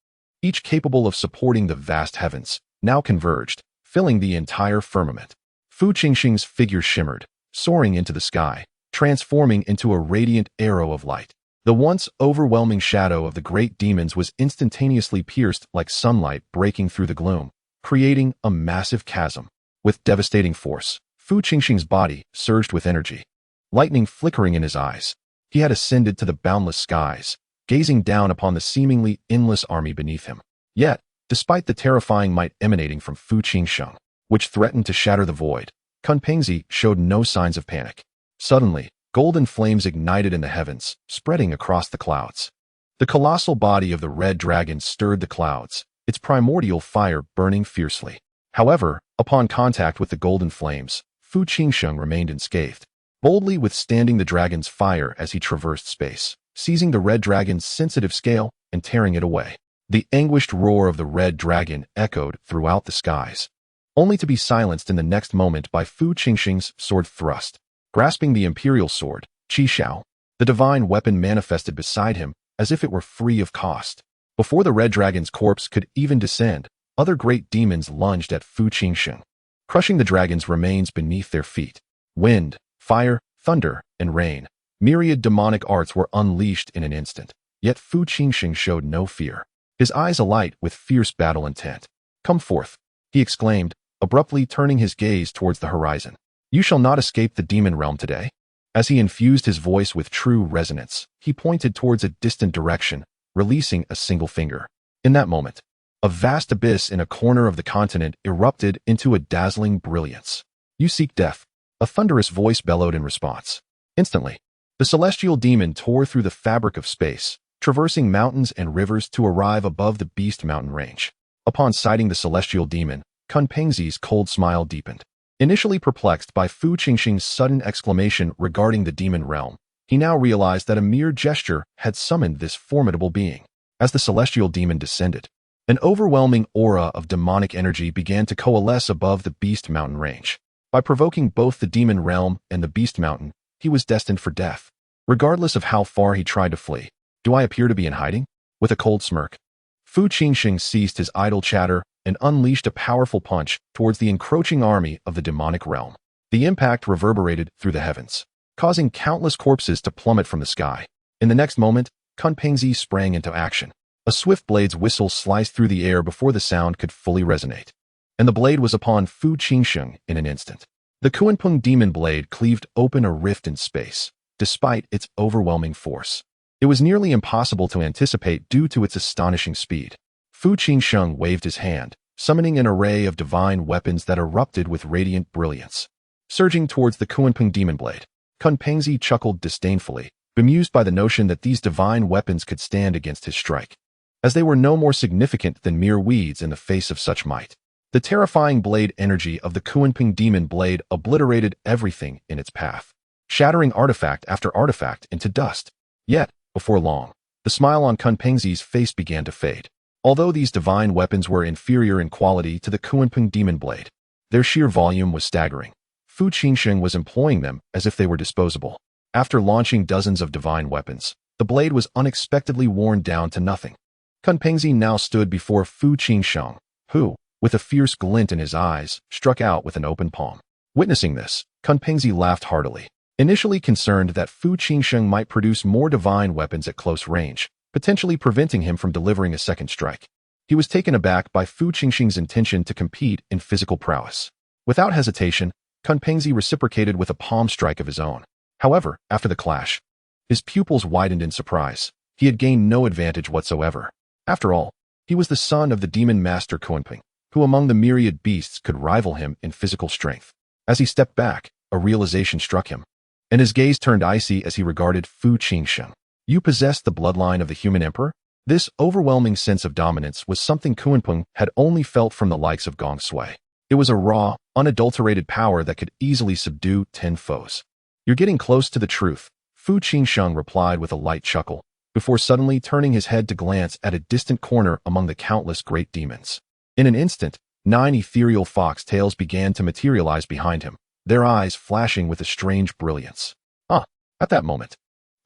each capable of supporting the vast heavens, now converged, filling the entire firmament. Fu Qingsheng's figure shimmered, soaring into the sky, transforming into a radiant arrow of light. The once overwhelming shadow of the great demons was instantaneously pierced like sunlight breaking through the gloom, creating a massive chasm. With devastating force, Fu Qingsheng's body surged with energy, lightning flickering in his eyes. He had ascended to the boundless skies, gazing down upon the seemingly endless army beneath him. Yet, despite the terrifying might emanating from Fu Qingsheng, which threatened to shatter the void, Kunpengzi showed no signs of panic. Suddenly, golden flames ignited in the heavens, spreading across the clouds. The colossal body of the red dragon stirred the clouds, its primordial fire burning fiercely. However, upon contact with the golden flames, Fu Qingsheng remained unscathed, boldly withstanding the dragon's fire as he traversed space, seizing the red dragon's sensitive scale and tearing it away. The anguished roar of the red dragon echoed throughout the skies, only to be silenced in the next moment by Fu Qingsheng's sword thrust. Grasping the imperial sword, Qi Xiao, the divine weapon manifested beside him as if it were free of cost. Before the red dragon's corpse could even descend, other great demons lunged at Fu Qingsheng, crushing the dragon's remains beneath their feet. Wind, fire, thunder, and rain, myriad demonic arts were unleashed in an instant. Yet Fu Qingsheng showed no fear, his eyes alight with fierce battle intent. "Come forth," he exclaimed, abruptly turning his gaze towards the horizon. "You shall not escape the demon realm today." As he infused his voice with true resonance, he pointed towards a distant direction, releasing a single finger. In that moment, a vast abyss in a corner of the continent erupted into a dazzling brilliance. "You seek death," a thunderous voice bellowed in response. Instantly, the celestial demon tore through the fabric of space, traversing mountains and rivers to arrive above the Beast Mountain range. Upon sighting the celestial demon, Kunpengzi's cold smile deepened. Initially perplexed by Fu Qingsheng's sudden exclamation regarding the demon realm, he now realized that a mere gesture had summoned this formidable being. As the celestial demon descended, an overwhelming aura of demonic energy began to coalesce above the Beast Mountain range. By provoking both the demon realm and the Beast Mountain, he was destined for death, regardless of how far he tried to flee. "Do I appear to be in hiding?" With a cold smirk, Fu Qingsheng ceased his idle chatter and unleashed a powerful punch towards the encroaching army of the demonic realm. The impact reverberated through the heavens, causing countless corpses to plummet from the sky. In the next moment, Kunpengzi sprang into action. A swift blade's whistle sliced through the air before the sound could fully resonate, and the blade was upon Fu Qingsheng in an instant. The Kunpeng demon blade cleaved open a rift in space, despite its overwhelming force. It was nearly impossible to anticipate due to its astonishing speed. Fu Qingsheng waved his hand, summoning an array of divine weapons that erupted with radiant brilliance. Surging towards the Kunpeng demon blade, Kun Pengzi chuckled disdainfully, bemused by the notion that these divine weapons could stand against his strike, as they were no more significant than mere weeds in the face of such might. The terrifying blade energy of the Kunpeng demon blade obliterated everything in its path, shattering artifact after artifact into dust. Yet, before long, the smile on Kun Pengzi's face began to fade. Although these divine weapons were inferior in quality to the Kunpeng demon blade, their sheer volume was staggering. Fu Qingsheng was employing them as if they were disposable. After launching dozens of divine weapons, the blade was unexpectedly worn down to nothing. Kun Pengzi now stood before Fu Qingsheng, who, with a fierce glint in his eyes, struck out with an open palm. Witnessing this, Kun Pengzi laughed heartily. Initially concerned that Fu Qingsheng might produce more divine weapons at close range, potentially preventing him from delivering a second strike, he was taken aback by Fu Qingsheng's intention to compete in physical prowess. Without hesitation, Kun Pengzi reciprocated with a palm strike of his own. However, after the clash, his pupils widened in surprise. He had gained no advantage whatsoever. After all, he was the son of the demon master Kunpeng, who among the myriad beasts could rival him in physical strength. As he stepped back, a realization struck him, and his gaze turned icy as he regarded Fu Qingsheng. You possessed the bloodline of the human emperor? This overwhelming sense of dominance was something Kunpeng had only felt from the likes of Gong Sui. It was a raw, unadulterated power that could easily subdue 10 foes. You're getting close to the truth, Fu Qingsheng replied with a light chuckle, before suddenly turning his head to glance at a distant corner among the countless great demons. In an instant, 9 ethereal fox tails began to materialize behind him, their eyes flashing with a strange brilliance. At that moment,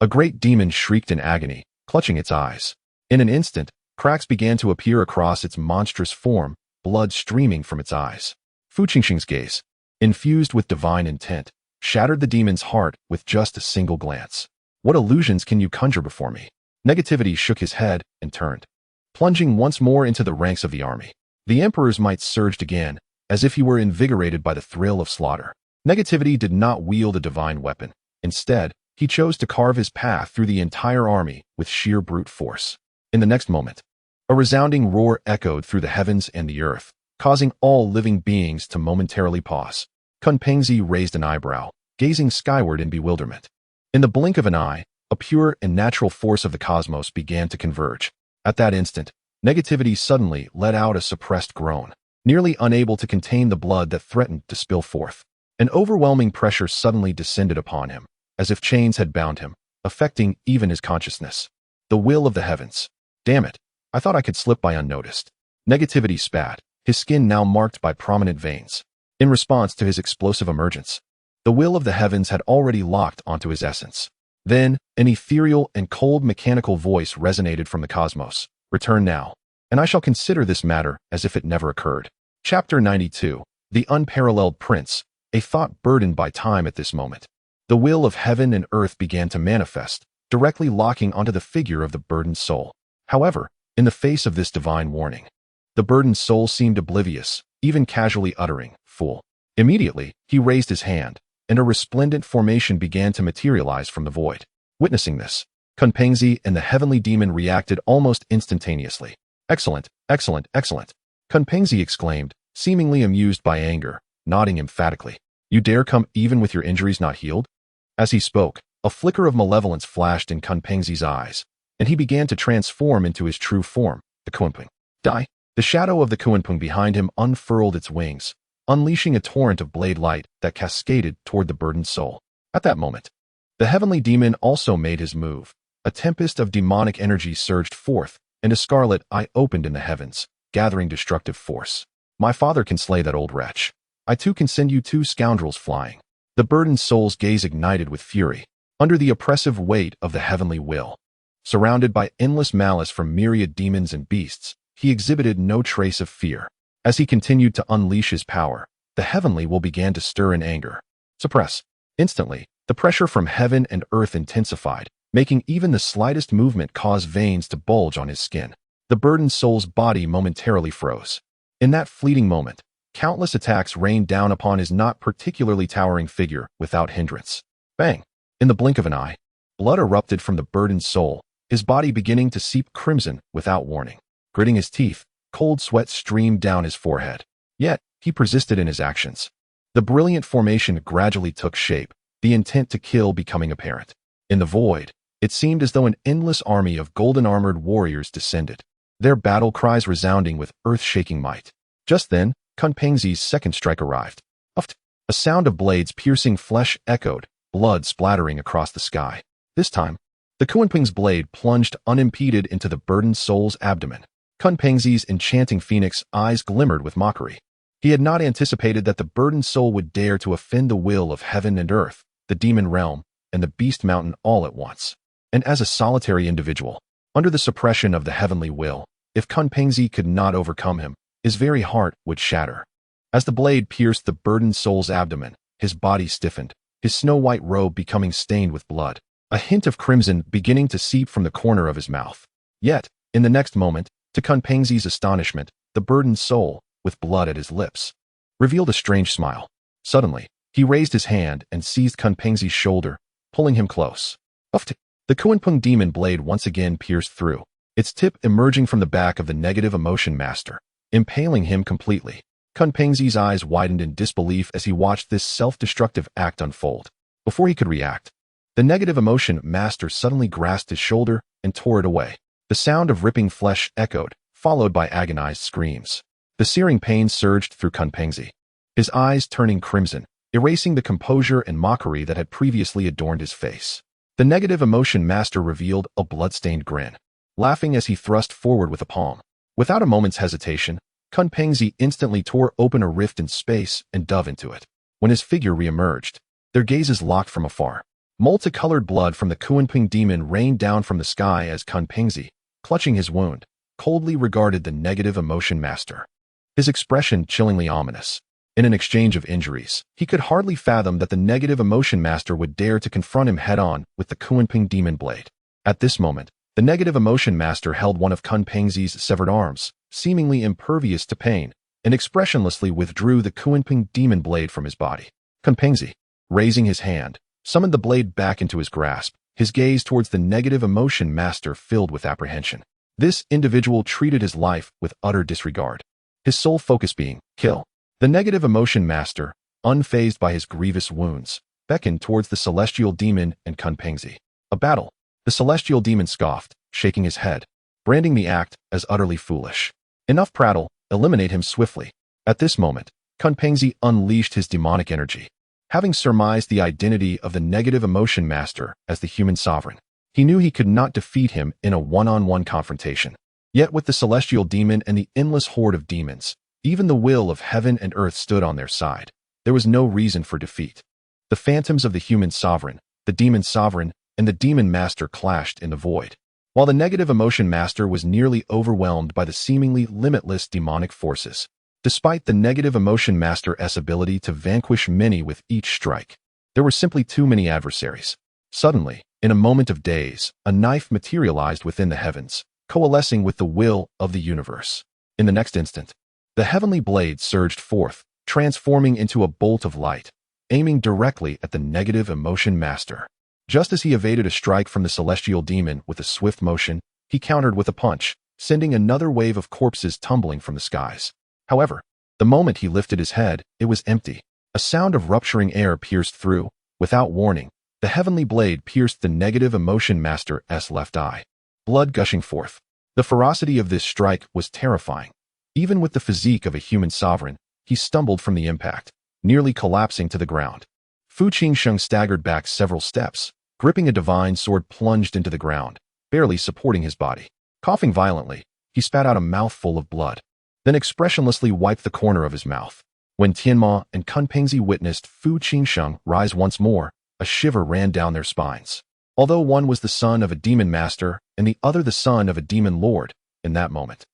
a great demon shrieked in agony, clutching its eyes. In an instant, cracks began to appear across its monstrous form, blood streaming from its eyes. Fu Qingsheng's gaze, infused with divine intent, shattered the demon's heart with just a single glance. What illusions can you conjure before me? Negativity shook his head and turned, plunging once more into the ranks of the army. The emperor's might surged again, as if he were invigorated by the thrill of slaughter. Negativity did not wield a divine weapon. Instead, he chose to carve his path through the entire army with sheer brute force. In the next moment, a resounding roar echoed through the heavens and the earth, causing all living beings to momentarily pause. Kun Pengzi raised an eyebrow, gazing skyward in bewilderment. In the blink of an eye, a pure and natural force of the cosmos began to converge. At that instant, negativity suddenly let out a suppressed groan, nearly unable to contain the blood that threatened to spill forth. An overwhelming pressure suddenly descended upon him, as if chains had bound him, affecting even his consciousness. The will of the heavens. Damn it, I thought I could slip by unnoticed. Negativity spat, his skin now marked by prominent veins. In response to his explosive emergence, the will of the heavens had already locked onto his essence. Then, an ethereal and cold mechanical voice resonated from the cosmos. Return now, and I shall consider this matter as if it never occurred. Chapter 92. The Unparalleled Prince, a thought burdened by time at this moment. The will of heaven and earth began to manifest, directly locking onto the figure of the burdened soul. However, in the face of this divine warning, the burdened soul seemed oblivious, even casually uttering, "Fool." Immediately, he raised his hand, and a resplendent formation began to materialize from the void. Witnessing this, Kun Pengzi and the heavenly demon reacted almost instantaneously. Excellent, excellent, excellent, Kun Pengzi exclaimed, seemingly amused by anger, nodding emphatically. You dare come even with your injuries not healed? As he spoke, a flicker of malevolence flashed in Kun Pengzi's eyes, and he began to transform into his true form, the Kunpeng. Die! The shadow of the Kunpeng behind him unfurled its wings, unleashing a torrent of blade light that cascaded toward the burdened soul. At that moment, the heavenly demon also made his move. A tempest of demonic energy surged forth, and a scarlet eye opened in the heavens, gathering destructive force. My father can slay that old wretch. I too can send you 2 scoundrels flying. The burdened soul's gaze ignited with fury, under the oppressive weight of the heavenly will. Surrounded by endless malice from myriad demons and beasts, he exhibited no trace of fear. As he continued to unleash his power, the heavenly will began to stir in anger. Suppress. Instantly, the pressure from heaven and earth intensified, making even the slightest movement cause veins to bulge on his skin. The burdened soul's body momentarily froze. In that fleeting moment, Countless attacks rained down upon his not particularly towering figure without hindrance. Bang! In the blink of an eye, blood erupted from the burdened soul, his body beginning to seep crimson without warning. Gritting his teeth, cold sweat streamed down his forehead. Yet, he persisted in his actions. The brilliant formation gradually took shape, the intent to kill becoming apparent. In the void, it seemed as though an endless army of golden-armored warriors descended, their battle cries resounding with earth-shaking might. Just then, Kun Pengzi's second strike arrived. Uft! A sound of blades piercing flesh echoed, blood splattering across the sky. This time, the Kunpeng's blade plunged unimpeded into the burdened soul's abdomen. Kun Pengzi's enchanting phoenix eyes glimmered with mockery. He had not anticipated that the burdened soul would dare to offend the will of heaven and earth, the demon realm, and the beast mountain all at once. And as a solitary individual, under the suppression of the heavenly will, if Kun Pengzi could not overcome him, his very heart would shatter. As the blade pierced the burdened soul's abdomen, his body stiffened, his snow-white robe becoming stained with blood, a hint of crimson beginning to seep from the corner of his mouth. Yet, in the next moment, to Kun Pengzi's astonishment, the burdened soul, with blood at his lips, revealed a strange smile. Suddenly, he raised his hand and seized Kun Pengzi's shoulder, pulling him close. Uft! The Kunpeng demon blade once again pierced through, its tip emerging from the back of the negative emotion master, impaling him completely. Kun Pengzi's eyes widened in disbelief as he watched this self-destructive act unfold. Before he could react, the negative emotion master suddenly grasped his shoulder and tore it away. The sound of ripping flesh echoed, followed by agonized screams. The searing pain surged through Kun Pengzi, his eyes turning crimson, erasing the composure and mockery that had previously adorned his face. The negative emotion master revealed a blood-stained grin, laughing as he thrust forward with a palm. Without a moment's hesitation, Kun Pengzi instantly tore open a rift in space and dove into it. When his figure re-emerged, their gazes locked from afar. Multicolored blood from the Kunpeng demon rained down from the sky as Kun Pengzi, clutching his wound, coldly regarded the negative emotion master. His expression chillingly ominous. In an exchange of injuries, he could hardly fathom that the negative emotion master would dare to confront him head-on with the Kunpeng demon blade. At this moment, the negative emotion master held one of Kun Pengzi's severed arms, seemingly impervious to pain, and expressionlessly withdrew the Kunpeng demon blade from his body. Kun Pengzi, raising his hand, summoned the blade back into his grasp, his gaze towards the negative emotion master filled with apprehension. This individual treated his life with utter disregard, his sole focus being kill. The negative emotion master, unfazed by his grievous wounds, beckoned towards the celestial demon and Kun Pengzi. A battle. The celestial demon scoffed, shaking his head, branding the act as utterly foolish. Enough prattle, eliminate him swiftly. At this moment, Kun Pengzi unleashed his demonic energy. Having surmised the identity of the negative emotion master as the human sovereign, he knew he could not defeat him in a one-on-one confrontation. Yet with the celestial demon and the endless horde of demons, even the will of heaven and earth stood on their side. There was no reason for defeat. The phantoms of the human sovereign, the demon sovereign, and the demon master clashed in the void, while the negative emotion master was nearly overwhelmed by the seemingly limitless demonic forces. Despite the negative emotion master's ability to vanquish many with each strike, there were simply too many adversaries. Suddenly, in a moment of daze, a knife materialized within the heavens, coalescing with the will of the universe. In the next instant, the heavenly blade surged forth, transforming into a bolt of light, aiming directly at the negative emotion master. Just as he evaded a strike from the celestial demon with a swift motion, he countered with a punch, sending another wave of corpses tumbling from the skies. However, the moment he lifted his head, it was empty. A sound of rupturing air pierced through. Without warning, the heavenly blade pierced the negative emotion master's left eye, blood gushing forth. The ferocity of this strike was terrifying. Even with the physique of a human sovereign, he stumbled from the impact, nearly collapsing to the ground. Fu Changsheng staggered back several steps, gripping a divine sword plunged into the ground, barely supporting his body. Coughing violently, he spat out a mouthful of blood, then expressionlessly wiped the corner of his mouth. When Tianma and Kun Pengzi witnessed Fu Changsheng rise once more, a shiver ran down their spines. Although one was the son of a demon master and the other the son of a demon lord, in that moment,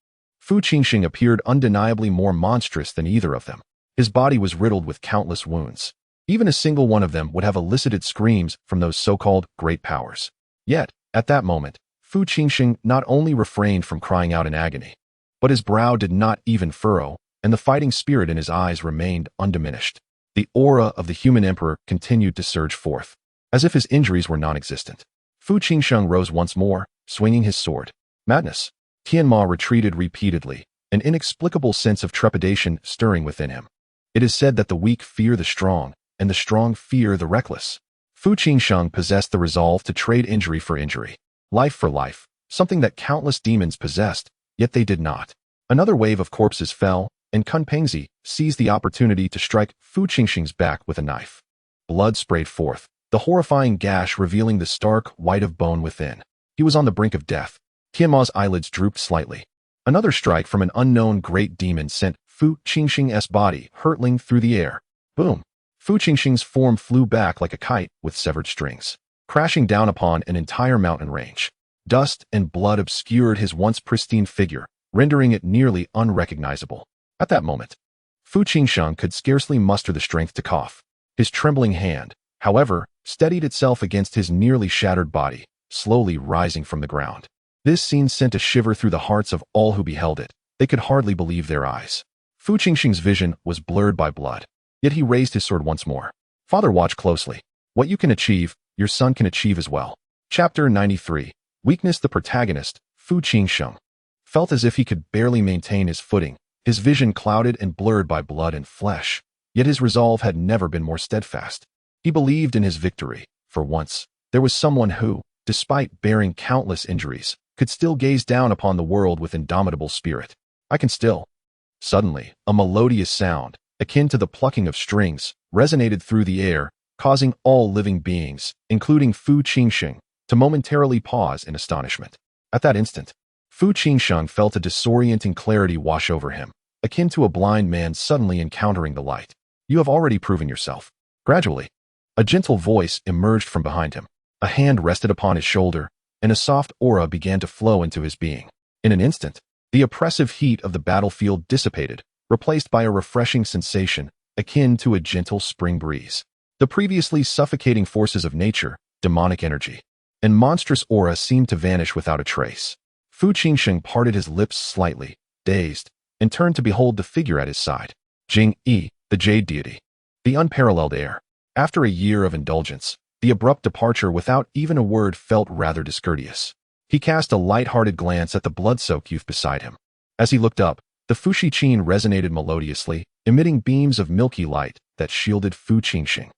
Fu Changsheng appeared undeniably more monstrous than either of them. His body was riddled with countless wounds. Even a single one of them would have elicited screams from those so-called great powers. Yet, at that moment, Fu Changsheng not only refrained from crying out in agony, but his brow did not even furrow, and the fighting spirit in his eyes remained undiminished. The aura of the human emperor continued to surge forth, as if his injuries were non-existent. Fu Qingsheng rose once more, swinging his sword. Madness. Tianma retreated repeatedly, an inexplicable sense of trepidation stirring within him. It is said that the weak fear the strong, and the strong fear the reckless. Fu Qingsheng possessed the resolve to trade injury for injury, life for life, something that countless demons possessed, yet they did not. Another wave of corpses fell, and Kun Pengzi seized the opportunity to strike Fu Qingsheng's back with a knife. Blood sprayed forth, the horrifying gash revealing the stark white of bone within. He was on the brink of death. Tianma's eyelids drooped slightly. Another strike from an unknown great demon sent Fu Qingsheng's body hurtling through the air. Boom! Fu Qingsheng's form flew back like a kite with severed strings, crashing down upon an entire mountain range. Dust and blood obscured his once pristine figure, rendering it nearly unrecognizable. At that moment, Fu Qingsheng could scarcely muster the strength to cough. His trembling hand, however, steadied itself against his nearly shattered body, slowly rising from the ground. This scene sent a shiver through the hearts of all who beheld it. They could hardly believe their eyes. Fu Qingsheng's vision was blurred by blood, yet he raised his sword once more. Father, watch closely. What you can achieve, your son can achieve as well. Chapter 93. Weakness. The protagonist, Fu Qingsheng, felt as if he could barely maintain his footing, his vision clouded and blurred by blood and flesh. Yet his resolve had never been more steadfast. He believed in his victory. For once, there was someone who, despite bearing countless injuries, could still gaze down upon the world with indomitable spirit. I can still. Suddenly, a melodious sound, akin to the plucking of strings, resonated through the air, causing all living beings, including Fu Qingsheng, to momentarily pause in astonishment. At that instant, Fu Qingsheng felt a disorienting clarity wash over him, akin to a blind man suddenly encountering the light. You have already proven yourself. Gradually, a gentle voice emerged from behind him. A hand rested upon his shoulder, and a soft aura began to flow into his being. In an instant, the oppressive heat of the battlefield dissipated, replaced by a refreshing sensation akin to a gentle spring breeze. The previously suffocating forces of nature, demonic energy, and monstrous aura seemed to vanish without a trace. Fu Qingsheng parted his lips slightly, dazed, and turned to behold the figure at his side. Jing Yi, the Jade Deity. The unparalleled heir. After a year of indulgence, the abrupt departure without even a word felt rather discourteous. He cast a light-hearted glance at the blood-soaked youth beside him. As he looked up, the Fushi Qin resonated melodiously, emitting beams of milky light that shielded Fu Qingsheng.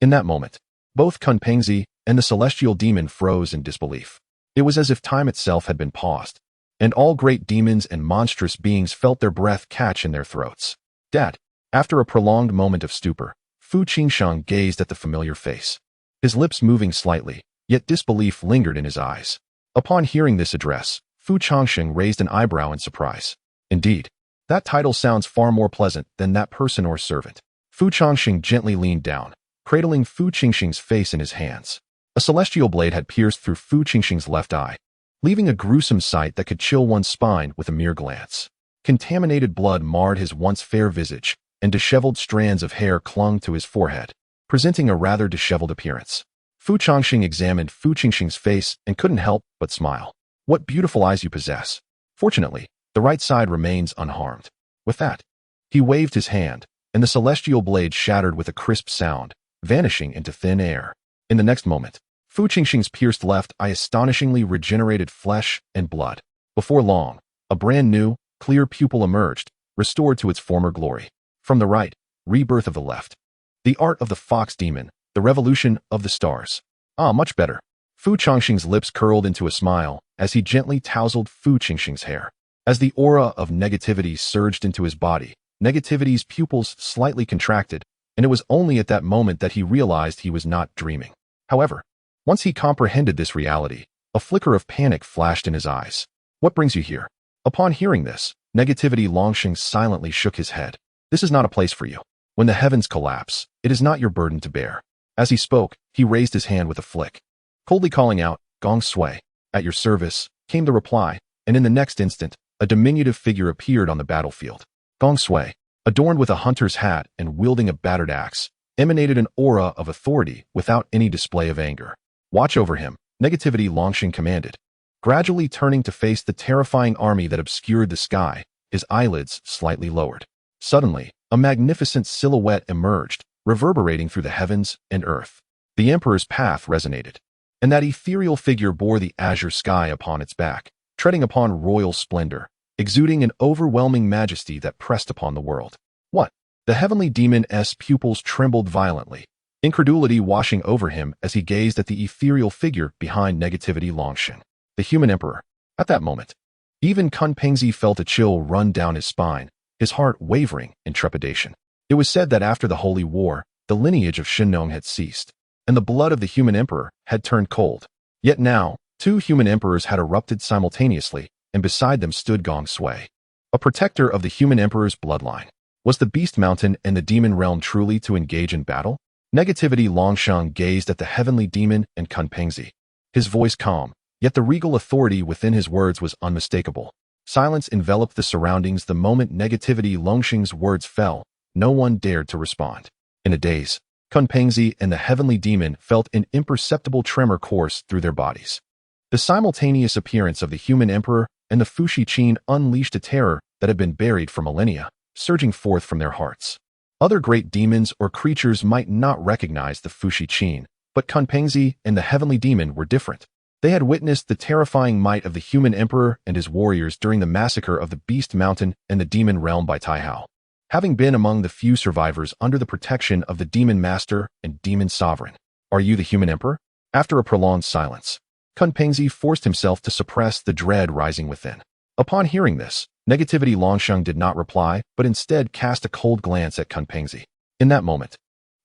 In that moment, both Kun Pengzi and the celestial demon froze in disbelief. It was as if time itself had been paused, and all great demons and monstrous beings felt their breath catch in their throats. Dad. After a prolonged moment of stupor, Fu Qingsheng gazed at the familiar face, his lips moving slightly, yet disbelief lingered in his eyes. Upon hearing this address, Fu Changsheng raised an eyebrow in surprise. Indeed, that title sounds far more pleasant than that person or servant. Fu Changsheng gently leaned down, cradling Fu Qingsheng's face in his hands. A celestial blade had pierced through Fu Qingsheng's left eye, leaving a gruesome sight that could chill one's spine with a mere glance. Contaminated blood marred his once fair visage, and disheveled strands of hair clung to his forehead, presenting a rather disheveled appearance. Fu Changsheng examined Fu Qingsheng's face and couldn't help but smile. What beautiful eyes you possess. Fortunately, the right side remains unharmed. With that, he waved his hand, and the celestial blade shattered with a crisp sound, vanishing into thin air. In the next moment, Fu Qingsheng's pierced left eye astonishingly regenerated flesh and blood. Before long, a brand new, clear pupil emerged, restored to its former glory. From the right, rebirth of the left. The art of the fox demon, the revolution of the stars. Much better. Fu Changsheng's lips curled into a smile as he gently tousled Fu Qingsheng's hair. As the aura of negativity surged into his body, negativity's pupils slightly contracted, and it was only at that moment that he realized he was not dreaming. However, once he comprehended this reality, a flicker of panic flashed in his eyes. What brings you here? Upon hearing this, negativity Longsheng silently shook his head. This is not a place for you. When the heavens collapse, it is not your burden to bear. As he spoke, he raised his hand with a flick, coldly calling out, Gong Sui. At your service, came the reply, and in the next instant, a diminutive figure appeared on the battlefield. Gong Sui, adorned with a hunter's hat and wielding a battered axe, emanated an aura of authority without any display of anger. Watch over him, negativity Longsheng commanded. Gradually turning to face the terrifying army that obscured the sky, his eyelids slightly lowered. Suddenly, a magnificent silhouette emerged, reverberating through the heavens and earth. The emperor's path resonated, and that ethereal figure bore the azure sky upon its back, treading upon royal splendor, exuding an overwhelming majesty that pressed upon the world. What? The heavenly demon's pupils trembled violently, incredulity washing over him as he gazed at the ethereal figure behind negativity Changsheng, the human emperor. At that moment, even Kun Pengzi felt a chill run down his spine, his heart wavering in trepidation. It was said that after the Holy War, the lineage of Shennong had ceased, and the blood of the human emperor had turned cold. Yet now, two human emperors had erupted simultaneously, and beside them stood Gong Sui, a protector of the human emperor's bloodline. Was the Beast Mountain and the demon realm truly to engage in battle? Negativity Changsheng gazed at the heavenly demon and Kun Pengzi, his voice calm, yet the regal authority within his words was unmistakable. Silence enveloped the surroundings the moment negativity Changsheng's words fell. No one dared to respond. In a daze, Kun Pengzi and the heavenly demon felt an imperceptible tremor course through their bodies. The simultaneous appearance of the human emperor and the Fushi Qin unleashed a terror that had been buried for millennia, surging forth from their hearts. Other great demons or creatures might not recognize the Fushi Qin, but Kun Pengzi and the heavenly demon were different. They had witnessed the terrifying might of the human emperor and his warriors during the massacre of the Beast Mountain and the demon realm by Taihao. Having been among the few survivors under the protection of the demon master and demon sovereign. Are you the human emperor? After a prolonged silence, Kun Pengzi forced himself to suppress the dread rising within. Upon hearing this, negativity Changsheng did not reply, but instead cast a cold glance at Kun Pengzi. In that moment,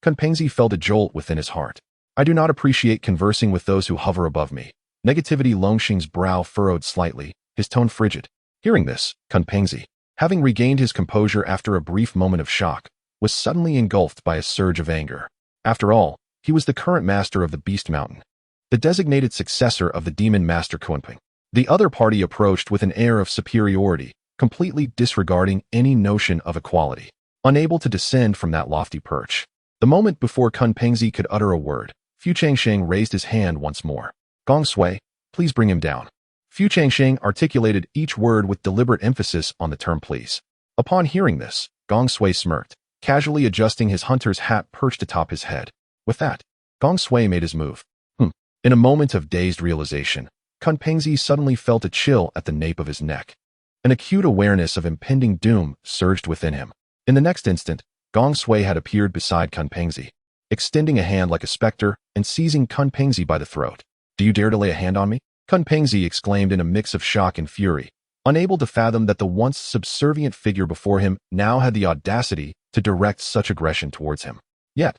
Kun Pengzi felt a jolt within his heart. I do not appreciate conversing with those who hover above me. Negativity Changsheng's brow furrowed slightly, his tone frigid. Hearing this, Kun Pengzi, having regained his composure after a brief moment of shock, was suddenly engulfed by a surge of anger. After all, he was the current master of the Beast Mountain, the designated successor of the demon master Kunping. The other party approached with an air of superiority, completely disregarding any notion of equality, unable to descend from that lofty perch. The moment before Kun Pengzi could utter a word, Fu Changsheng raised his hand once more. Gong Sui, please bring him down. Fu Changsheng articulated each word with deliberate emphasis on the term please. Upon hearing this, Gong Sui smirked, casually adjusting his hunter's hat perched atop his head. With that, Gong Sui made his move. In a moment of dazed realization, Kun Pengzi suddenly felt a chill at the nape of his neck. An acute awareness of impending doom surged within him. In the next instant, Gong Sui had appeared beside Kun Pengzi, extending a hand like a specter and seizing Kun Pengzi by the throat. Do you dare to lay a hand on me? Kun Pengzi exclaimed in a mix of shock and fury, unable to fathom that the once subservient figure before him now had the audacity to direct such aggression towards him. Yet,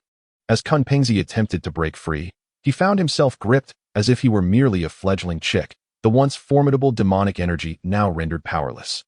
as Kun Pengzi attempted to break free, he found himself gripped as if he were merely a fledgling chick, the once formidable demonic energy now rendered powerless.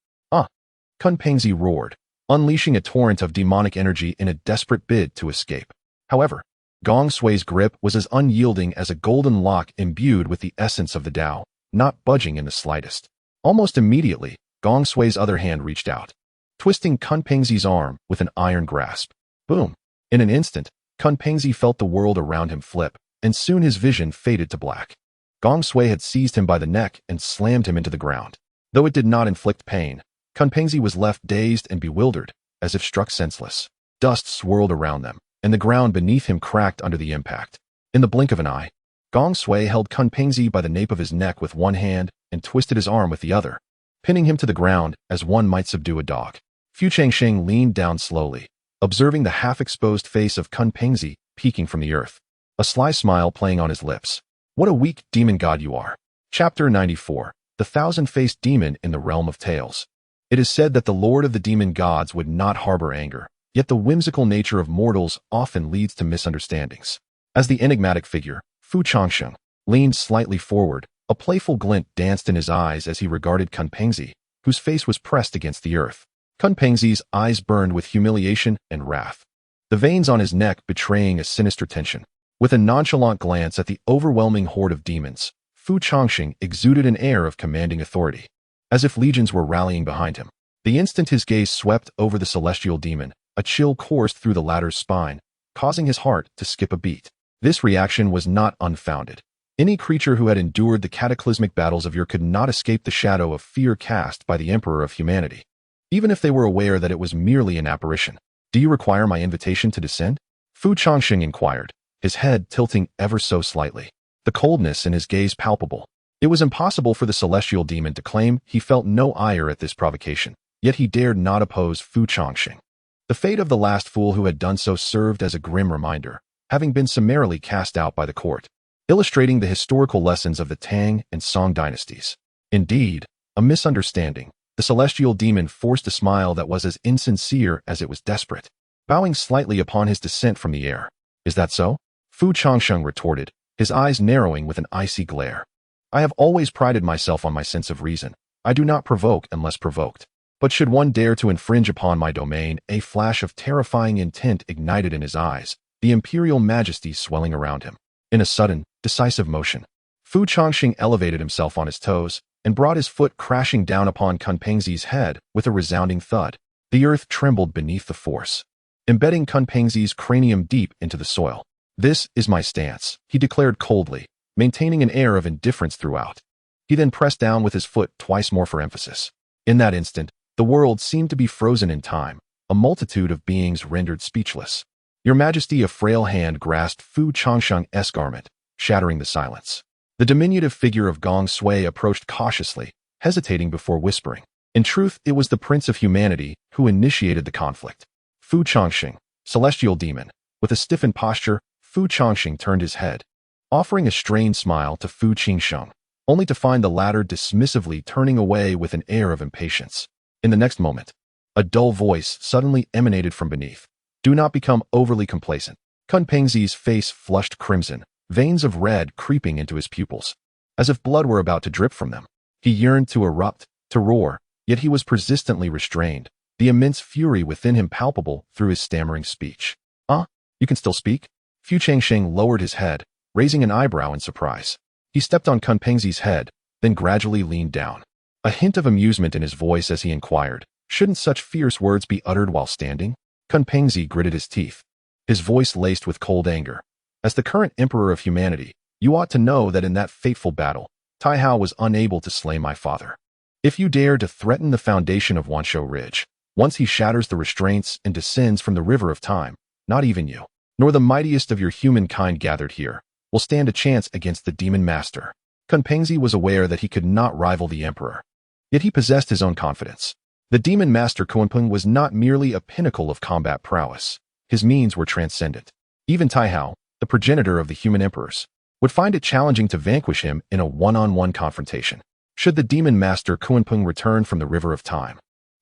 Kun Pengzi roared, unleashing a torrent of demonic energy in a desperate bid to escape. However, Gong Sui's grip was as unyielding as a golden lock imbued with the essence of the Tao, not budging in the slightest. Almost immediately, Gong Sui's other hand reached out, twisting Kun Pengzi's arm with an iron grasp. Boom! In an instant, Kun Pengzi felt the world around him flip, and soon his vision faded to black. Gong Sui had seized him by the neck and slammed him into the ground. Though it did not inflict pain, Kun Pengzi was left dazed and bewildered, as if struck senseless. Dust swirled around them, and the ground beneath him cracked under the impact. In the blink of an eye, Gong Sui held Kun Pengzi by the nape of his neck with one hand and twisted his arm with the other, pinning him to the ground as one might subdue a dog. Fu Changsheng leaned down slowly, observing the half-exposed face of Kun Pengzi peeking from the earth, a sly smile playing on his lips. What a weak demon god you are. Chapter 94, The Thousand-Faced Demon in the Realm of Taels. It is said that the lord of the demon gods would not harbor anger, yet the whimsical nature of mortals often leads to misunderstandings. As the enigmatic figure, Fu Changsheng, leaned slightly forward, a playful glint danced in his eyes as he regarded Kun Pengzi, whose face was pressed against the earth. Kun Pengzi's eyes burned with humiliation and wrath, the veins on his neck betraying a sinister tension. With a nonchalant glance at the overwhelming horde of demons, Fu Changsheng exuded an air of commanding authority, as if legions were rallying behind him. The instant his gaze swept over the celestial demon, a chill coursed through the latter's spine, causing his heart to skip a beat. This reaction was not unfounded. Any creature who had endured the cataclysmic battles of yore could not escape the shadow of fear cast by the Emperor of Humanity. even if they were aware that it was merely an apparition. Do you require my invitation to descend? Fu Changsheng inquired, his head tilting ever so slightly, the coldness in his gaze palpable. It was impossible for the celestial demon to claim he felt no ire at this provocation, yet he dared not oppose Fu Changsheng. The fate of the last fool who had done so served as a grim reminder, having been summarily cast out by the court, illustrating the historical lessons of the Tang and Song dynasties. Indeed, a misunderstanding. The celestial demon forced a smile that was as insincere as it was desperate, bowing slightly upon his descent from the air. Is that so? Fu Changsheng retorted, his eyes narrowing with an icy glare. I have always prided myself on my sense of reason. I do not provoke unless provoked. But should one dare to infringe upon my domain, a flash of terrifying intent ignited in his eyes, the imperial majesty swelling around him. In a sudden, decisive motion, Fu Changsheng elevated himself on his toes and brought his foot crashing down upon Kunpengzi's head with a resounding thud. The earth trembled beneath the force, embedding Kunpengzi's cranium deep into the soil. This is my stance, he declared coldly, maintaining an air of indifference throughout. He then pressed down with his foot twice more for emphasis. In that instant, the world seemed to be frozen in time, a multitude of beings rendered speechless. Your Majesty, a frail hand grasped Fu Changsheng's garment, shattering the silence. The diminutive figure of Gong Sui approached cautiously, hesitating before whispering. In truth, it was the Prince of Humanity who initiated the conflict. Fu Changsheng, celestial demon. With a stiffened posture, Fu Changsheng turned his head, offering a strained smile to Fu Qingsheng, only to find the latter dismissively turning away with an air of impatience. In the next moment, a dull voice suddenly emanated from beneath. Do not become overly complacent. Kunpengzi's face flushed crimson, veins of red creeping into his pupils, as if blood were about to drip from them. He yearned to erupt, to roar, yet he was persistently restrained, the immense fury within him palpable through his stammering speech. You can still speak? Fu Changsheng lowered his head, raising an eyebrow in surprise. He stepped on Kunpengzi's head, then gradually leaned down, a hint of amusement in his voice as he inquired, shouldn't such fierce words be uttered while standing? Kunpengzi gritted his teeth, his voice laced with cold anger. As the current emperor of humanity, you ought to know that in that fateful battle, Tai Hao was unable to slay my father. If you dare to threaten the foundation of Wanshou Ridge, once he shatters the restraints and descends from the river of time, not even you, nor the mightiest of your humankind gathered here, will stand a chance against the demon master. Kunpengzi was aware that he could not rival the emperor, yet he possessed his own confidence. The demon master Kunpeng was not merely a pinnacle of combat prowess. His means were transcendent. Even Tai Hao, the progenitor of the human emperors, would find it challenging to vanquish him in a one-on-one confrontation. Should the demon master Kunpeng return from the river of time,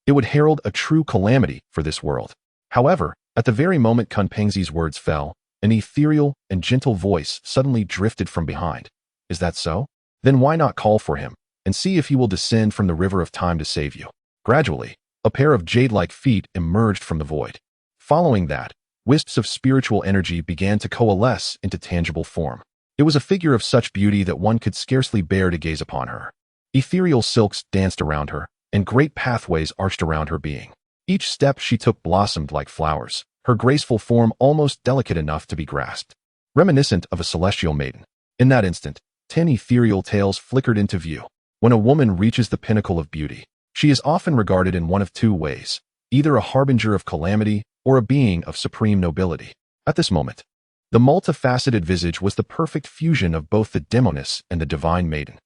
it would herald a true calamity for this world. However, at the very moment Kunpengzi's words fell, an ethereal and gentle voice suddenly drifted from behind. Is that so? Then why not call for him, and see if he will descend from the river of time to save you? Gradually, a pair of jade-like feet emerged from the void. Following that, wisps of spiritual energy began to coalesce into tangible form. It was a figure of such beauty that one could scarcely bear to gaze upon her. Ethereal silks danced around her, and great pathways arched around her being. Each step she took blossomed like flowers, her graceful form almost delicate enough to be grasped, reminiscent of a celestial maiden. In that instant, 10 ethereal tails flickered into view. When a woman reaches the pinnacle of beauty, she is often regarded in one of two ways, either a harbinger of calamity or a being of supreme nobility. At this moment, the multifaceted visage was the perfect fusion of both the demoness and the divine maiden.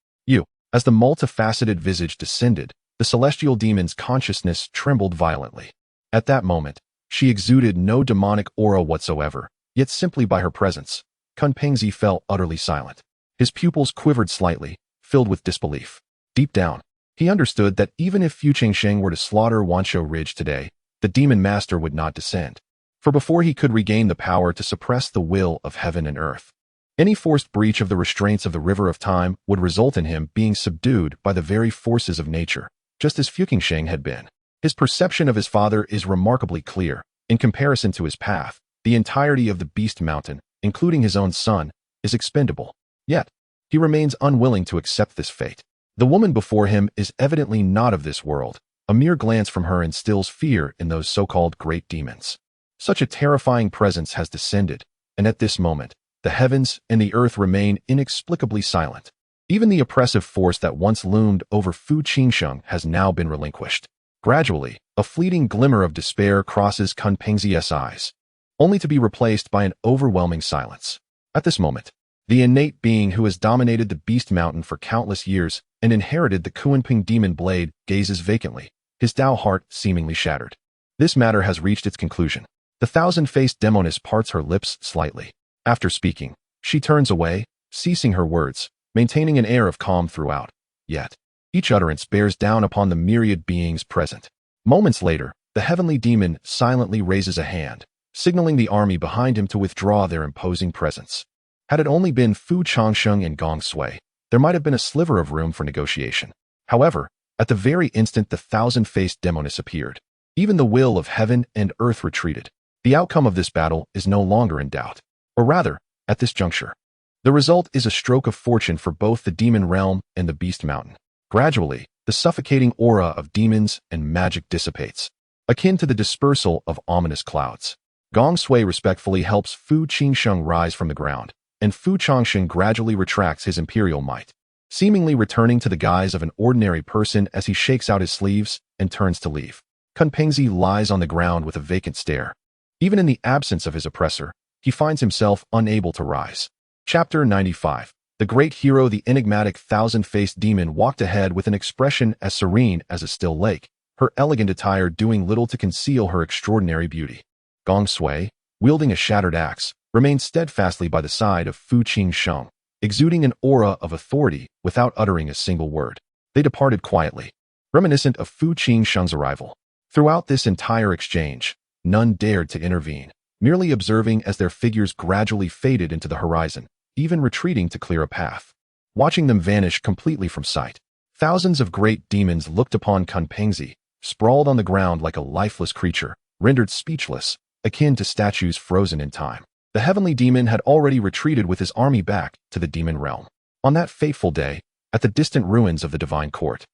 As the multifaceted visage descended, the celestial demon's consciousness trembled violently. At that moment, she exuded no demonic aura whatsoever, yet simply by her presence, Kunpengzi fell utterly silent. His pupils quivered slightly, filled with disbelief. Deep down, he understood that even if Fu Changsheng were to slaughter Wanshou Ridge today, the demon master would not descend. For before he could regain the power to suppress the will of heaven and earth, any forced breach of the restraints of the river of time would result in him being subdued by the very forces of nature, just as Fu Qingsheng had been. His perception of his father is remarkably clear. In comparison to his path, the entirety of the Beast Mountain, including his own son, is expendable. Yet, he remains unwilling to accept this fate. The woman before him is evidently not of this world. A mere glance from her instills fear in those so-called great demons. Such a terrifying presence has descended, and at this moment, the heavens and the earth remain inexplicably silent. Even the oppressive force that once loomed over Fu Qingsheng has now been relinquished. Gradually, A fleeting glimmer of despair crosses Kunpengzi's eyes, only to be replaced by an overwhelming silence. At this moment, the innate being who has dominated the Beast Mountain for countless years and inherited the Kunpeng demon blade gazes vacantly, his Tao heart seemingly shattered. This matter has reached its conclusion. The thousand-faced demoness parts her lips slightly. After speaking, she turns away, ceasing her words, maintaining an air of calm throughout. Yet, each utterance bears down upon the myriad beings present. Moments later, the heavenly demon silently raises a hand, signaling the army behind him to withdraw their imposing presence. Had it only been Fu Changsheng and Gong Sui, there might have been a sliver of room for negotiation. However, at the very instant the thousand-faced demoness appeared, even the will of heaven and earth retreated. The outcome of this battle is no longer in doubt. Or rather, at this juncture, the result is a stroke of fortune for both the demon realm and the Beast Mountain. Gradually, the suffocating aura of demons and magic dissipates, akin to the dispersal of ominous clouds. Gong Sui respectfully helps Fu Changsheng rise from the ground, and Fu Changsheng gradually retracts his imperial might, seemingly returning to the guise of an ordinary person as he shakes out his sleeves and turns to leave. Kunpengzi lies on the ground with a vacant stare. Even in the absence of his oppressor, he finds himself unable to rise. Chapter 95. The great hero, the enigmatic thousand-faced demon, walked ahead with an expression as serene as a still lake, her elegant attire doing little to conceal her extraordinary beauty. Gong Sui, wielding a shattered axe, remained steadfastly by the side of Fu Changsheng, exuding an aura of authority without uttering a single word. They departed quietly, reminiscent of Fu Changsheng's arrival. Throughout this entire exchange, none dared to intervene, merely observing as their figures gradually faded into the horizon, even retreating to clear a path. Watching them vanish completely from sight, thousands of great demons looked upon Kunpengzi, sprawled on the ground like a lifeless creature, rendered speechless, akin to statues frozen in time. The heavenly demon had already retreated with his army back to the demon realm. On that fateful day, at the distant ruins of the divine court,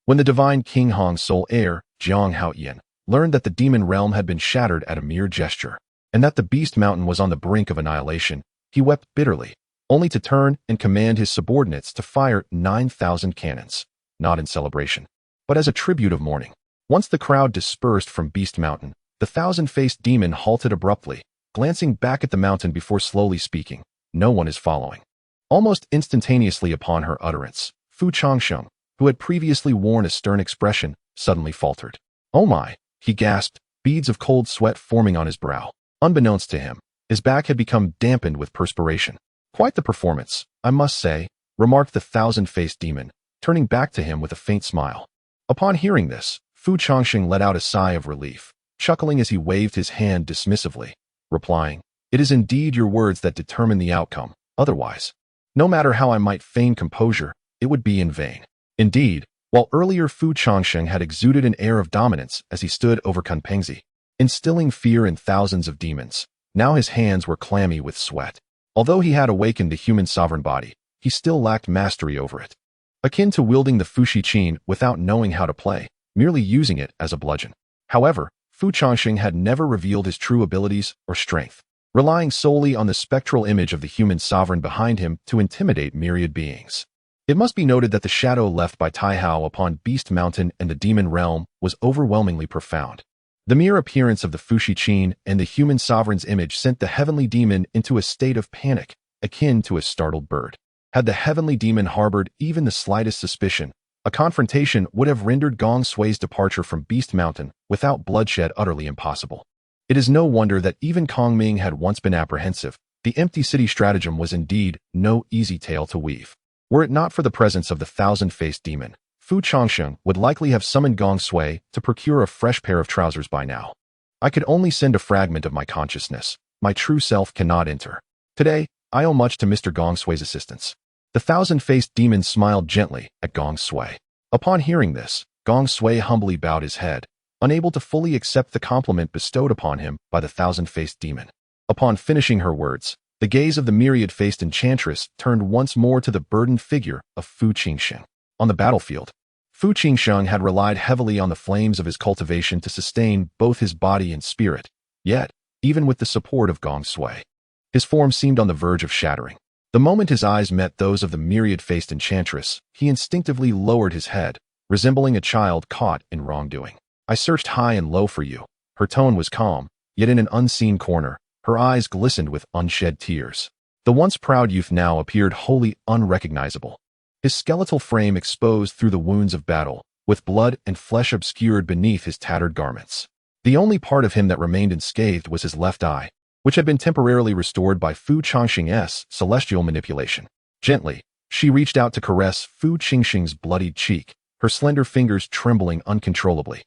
when the divine King Hong's sole heir, Jiang Haoyan, learned that the demon realm had been shattered at a mere gesture, and that the Beast Mountain was on the brink of annihilation, he wept bitterly, only to turn and command his subordinates to fire 9,000 cannons, not in celebration, but as a tribute of mourning. Once the crowd dispersed from Beast Mountain, the thousand-faced demon halted abruptly, glancing back at the mountain before slowly speaking. No one is following. Almost instantaneously upon her utterance, Fu Changsheng, who had previously worn a stern expression, suddenly faltered. "Oh my," he gasped, beads of cold sweat forming on his brow. Unbeknownst to him, his back had become dampened with perspiration. "Quite the performance, I must say," remarked the thousand-faced demon, turning back to him with a faint smile. Upon hearing this, Fu Changsheng let out a sigh of relief, chuckling as he waved his hand dismissively, replying, "It is indeed your words that determine the outcome. Otherwise, no matter how I might feign composure, it would be in vain." Indeed, while earlier Fu Changsheng had exuded an air of dominance as he stood over Kunpengzi, instilling fear in thousands of demons, now his hands were clammy with sweat. Although he had awakened the human sovereign body, he still lacked mastery over it. Akin to wielding the Fushi Qin without knowing how to play, merely using it as a bludgeon. However, Fu Changsheng had never revealed his true abilities or strength, relying solely on the spectral image of the human sovereign behind him to intimidate myriad beings. It must be noted that the shadow left by Taihao upon Beast Mountain and the demon realm was overwhelmingly profound. The mere appearance of the Fushi Qin and the human sovereign's image sent the heavenly demon into a state of panic, akin to a startled bird. Had the heavenly demon harbored even the slightest suspicion, a confrontation would have rendered Gong Sui's departure from Beast Mountain without bloodshed utterly impossible. It is no wonder that even Kong Ming had once been apprehensive. The empty city stratagem was indeed no easy tale to weave. Were it not for the presence of the thousand-faced demon, Fu Changsheng would likely have summoned Gong Sui to procure a fresh pair of trousers by now. "I could only send a fragment of my consciousness. My true self cannot enter. Today, I owe much to Mr. Gong Sui's assistance." The thousand-faced demon smiled gently at Gong Sui. Upon hearing this, Gong Sui humbly bowed his head, unable to fully accept the compliment bestowed upon him by the thousand-faced demon. Upon finishing her words, the gaze of the myriad-faced enchantress turned once more to the burdened figure of Fu Changsheng. On the battlefield, Fu Changsheng had relied heavily on the flames of his cultivation to sustain both his body and spirit, yet, even with the support of Gong Sui, his form seemed on the verge of shattering. The moment his eyes met those of the myriad-faced enchantress, he instinctively lowered his head, resembling a child caught in wrongdoing. I searched high and low for you. Her tone was calm, yet in an unseen corner, her eyes glistened with unshed tears. The once proud youth now appeared wholly unrecognizable. His skeletal frame exposed through the wounds of battle, with blood and flesh obscured beneath his tattered garments. The only part of him that remained unscathed was his left eye, which had been temporarily restored by Fu Changsheng's celestial manipulation. Gently, she reached out to caress Fu Changsheng's bloodied cheek, her slender fingers trembling uncontrollably.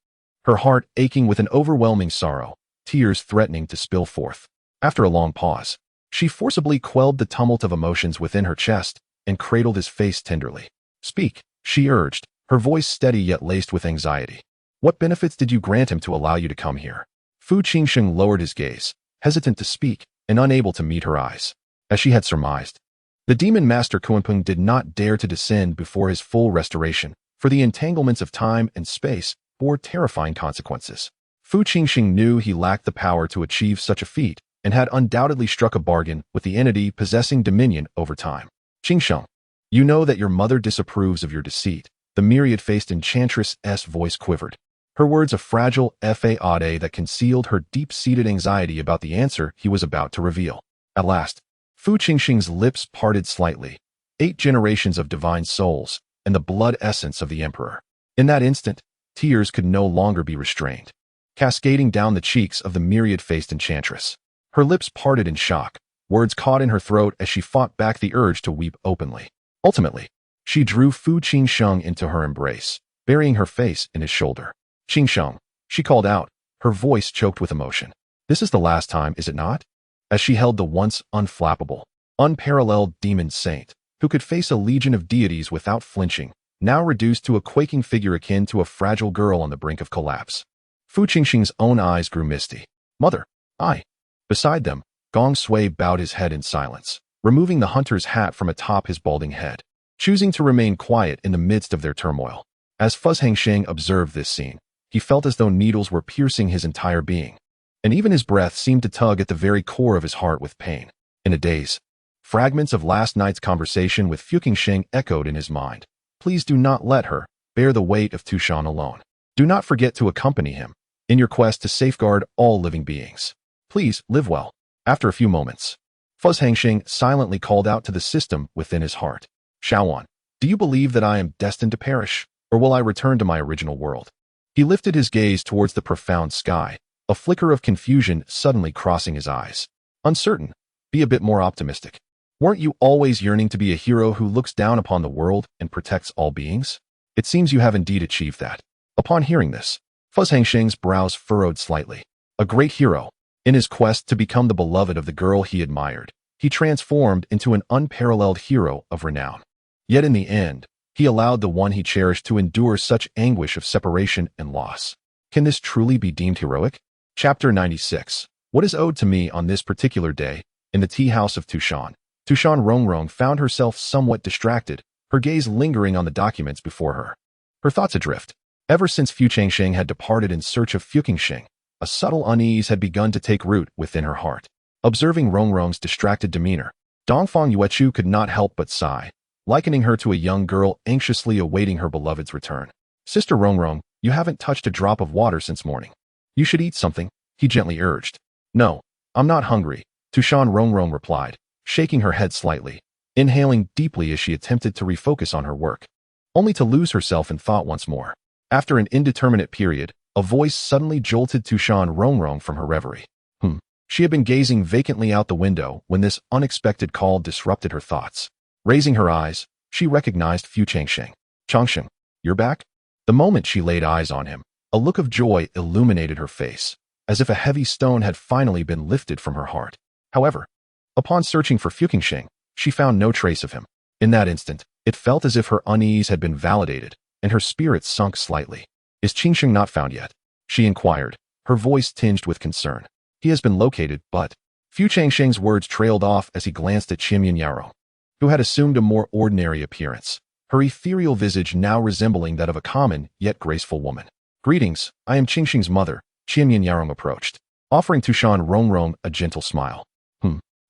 Her heart aching with an overwhelming sorrow, tears threatening to spill forth. After a long pause, she forcibly quelled the tumult of emotions within her chest and cradled his face tenderly. "Speak," she urged, her voice steady yet laced with anxiety. "What benefits did you grant him to allow you to come here?" Fu Changsheng lowered his gaze, hesitant to speak and unable to meet her eyes. As she had surmised, the demon master Kunpeng did not dare to descend before his full restoration, for the entanglements of time and space bore terrifying consequences. Fu Changsheng knew he lacked the power to achieve such a feat and had undoubtedly struck a bargain with the entity possessing dominion over time. "Changsheng, you know that your mother disapproves of your deceit." The myriad-faced enchantress's voice quivered. Her words a fragile faade that concealed her deep-seated anxiety about the answer he was about to reveal. At last, Fu Changsheng's lips parted slightly. 8 generations of divine souls, and the blood essence of the emperor. In that instant, tears could no longer be restrained, cascading down the cheeks of the myriad-faced enchantress. Her lips parted in shock, words caught in her throat as she fought back the urge to weep openly. Ultimately, she drew Fu Changsheng into her embrace, burying her face in his shoulder. "Changsheng," she called out, her voice choked with emotion. "This is the last time, is it not?" As she held the once unflappable, unparalleled demon saint, who could face a legion of deities without flinching, now reduced to a quaking figure akin to a fragile girl on the brink of collapse. Fu Changsheng's own eyes grew misty. "Mother, I." Beside them, Gong Sui bowed his head in silence, removing the hunter's hat from atop his balding head, choosing to remain quiet in the midst of their turmoil. As Changsheng observed this scene, he felt as though needles were piercing his entire being, and even his breath seemed to tug at the very core of his heart with pain. In a daze, fragments of last night's conversation with Fu Changsheng echoed in his mind. Please do not let her bear the weight of Tu Shan alone. Do not forget to accompany him in your quest to safeguard all living beings. Please live well. After a few moments, Changsheng silently called out to the system within his heart. "Shaoan, do you believe that I am destined to perish, or will I return to my original world?" He lifted his gaze towards the profound sky, a flicker of confusion suddenly crossing his eyes. "Uncertain. Be a bit more optimistic. Weren't you always yearning to be a hero who looks down upon the world and protects all beings? It seems you have indeed achieved that." Upon hearing this, Changsheng's brows furrowed slightly. A great hero, in his quest to become the beloved of the girl he admired, he transformed into an unparalleled hero of renown. Yet in the end, he allowed the one he cherished to endure such anguish of separation and loss. Can this truly be deemed heroic? Chapter 96. What is owed to me on this particular day? In the tea house of Tu Shan Rongrong found herself somewhat distracted, her gaze lingering on the documents before her. Her thoughts adrift. Ever since Fu Changsheng had departed in search of Fu Changsheng, a subtle unease had begun to take root within her heart. Observing Rongrong's distracted demeanor, Dongfang Yuechu could not help but sigh, likening her to a young girl anxiously awaiting her beloved's return. "Sister Rongrong, you haven't touched a drop of water since morning. You should eat something," he gently urged. "No, I'm not hungry," Tu Shan Rongrong replied, shaking her head slightly, inhaling deeply as she attempted to refocus on her work, only to lose herself in thought once more. After an indeterminate period, a voice suddenly jolted Tu Shan Rongrong from her reverie. She had been gazing vacantly out the window when this unexpected call disrupted her thoughts. Raising her eyes, she recognized Fu Changsheng. "Changsheng, you're back?" The moment she laid eyes on him, a look of joy illuminated her face, as if a heavy stone had finally been lifted from her heart. However, upon searching for Fu Changsheng, she found no trace of him. In that instant, it felt as if her unease had been validated, and her spirits sunk slightly. "Is Changsheng not found yet?" she inquired, her voice tinged with concern. "He has been located, but..." Fu Changsheng's words trailed off as he glanced at Qianyaro, who had assumed a more ordinary appearance, her ethereal visage now resembling that of a common yet graceful woman. "Greetings, I am Changsheng's mother," Qianyaro approached, offering Tu Shan Rongrong a gentle smile.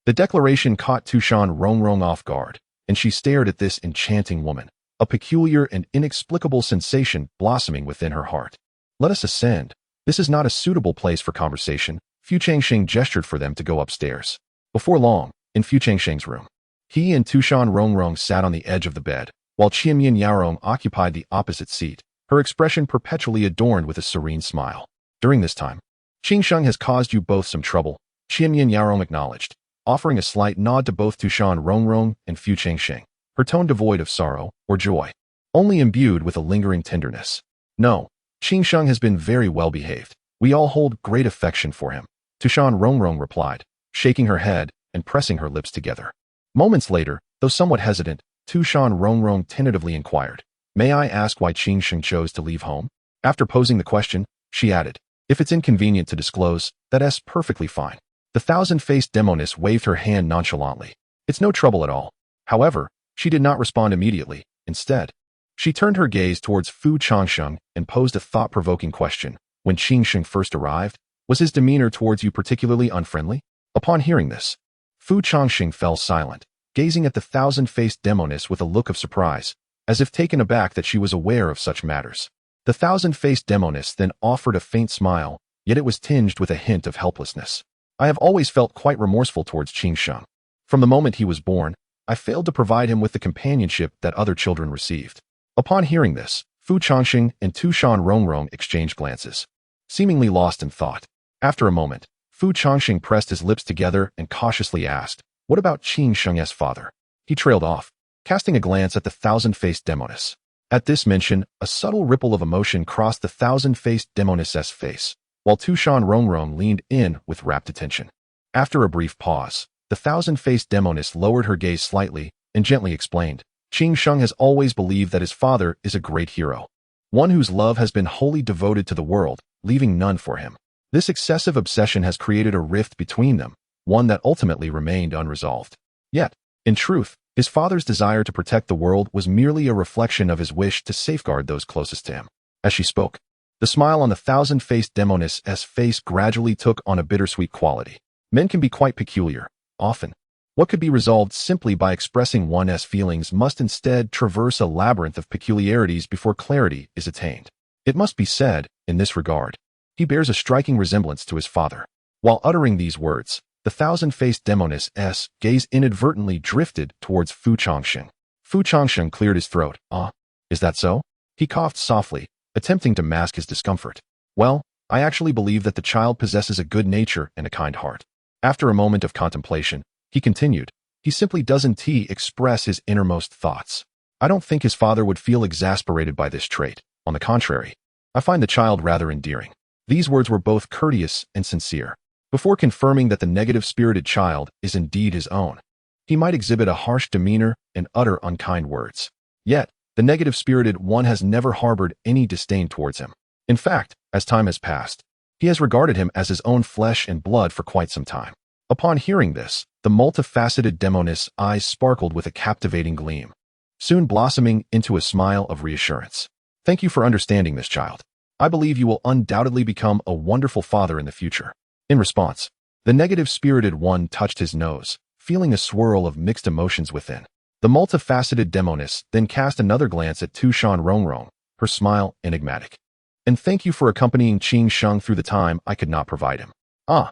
The declaration caught Tu Shan Rongrong off guard, and she stared at this enchanting woman, a peculiar and inexplicable sensation blossoming within her heart. Let us ascend. This is not a suitable place for conversation. Fu Changsheng gestured for them to go upstairs. Before long, in Fu Changsheng's room, he and Tu Shan Rongrong sat on the edge of the bed, while Qianmian Yaorong occupied the opposite seat, her expression perpetually adorned with a serene smile. During this time, Changsheng has caused you both some trouble, Qianmian Yaorong acknowledged, offering a slight nod to both Tu Shan Rongrong and Fu Changsheng, her tone devoid of sorrow or joy, only imbued with a lingering tenderness. No, Changsheng has been very well behaved. We all hold great affection for him, Tu Shan Rongrong replied, shaking her head and pressing her lips together. Moments later, though somewhat hesitant, Tu Shan Rongrong tentatively inquired, "May I ask why Changsheng chose to leave home?" After posing the question, she added, "If it's inconvenient to disclose, that's perfectly fine." The thousand-faced demoness waved her hand nonchalantly. "It's no trouble at all." However, she did not respond immediately. Instead, she turned her gaze towards Fu Changsheng and posed a thought-provoking question. "When Changsheng first arrived, was his demeanor towards you particularly unfriendly?" Upon hearing this, Fu Changsheng fell silent, gazing at the thousand-faced demoness with a look of surprise, as if taken aback that she was aware of such matters. The thousand-faced demoness then offered a faint smile, yet it was tinged with a hint of helplessness. "I have always felt quite remorseful towards Changsheng. From the moment he was born, I failed to provide him with the companionship that other children received." Upon hearing this, Fu Changsheng and Tu Shan Rongrong exchanged glances, seemingly lost in thought. After a moment, Fu Changsheng pressed his lips together and cautiously asked, "What about Changsheng's father?" He trailed off, casting a glance at the thousand-faced demoness. At this mention, a subtle ripple of emotion crossed the thousand-faced demoness's face, while Tu Shan Rongrong leaned in with rapt attention. After a brief pause, the thousand-faced demoness lowered her gaze slightly and gently explained, "Changsheng has always believed that his father is a great hero, one whose love has been wholly devoted to the world, leaving none for him. This excessive obsession has created a rift between them, one that ultimately remained unresolved. Yet, in truth, his father's desire to protect the world was merely a reflection of his wish to safeguard those closest to him." As she spoke, the smile on the thousand-faced demoness's face gradually took on a bittersweet quality. Men can be quite peculiar, often. What could be resolved simply by expressing one's feelings must instead traverse a labyrinth of peculiarities before clarity is attained. It must be said, in this regard, he bears a striking resemblance to his father. While uttering these words, the thousand-faced demoness's gaze inadvertently drifted towards Fu Changsheng. Fu Changsheng cleared his throat. Is that so?" He coughed softly, attempting to mask his discomfort. "Well, I actually believe that the child possesses a good nature and a kind heart." After a moment of contemplation, he continued, "He simply doesn't express his innermost thoughts. I don't think his father would feel exasperated by this trait. On the contrary, I find the child rather endearing." These words were both courteous and sincere. Before confirming that the negative-spirited child is indeed his own, he might exhibit a harsh demeanor and utter unkind words. Yet, the negative-spirited one has never harbored any disdain towards him. In fact, as time has passed, he has regarded him as his own flesh and blood for quite some time. Upon hearing this, the multifaceted demoness eyes sparkled with a captivating gleam, soon blossoming into a smile of reassurance. "Thank you for understanding this, child. I believe you will undoubtedly become a wonderful father in the future." In response, the negative-spirited one touched his nose, feeling a swirl of mixed emotions within. The multifaceted demoness then cast another glance at Tu Shan Rongrong, her smile enigmatic. "And thank you for accompanying Changsheng through the time I could not provide him."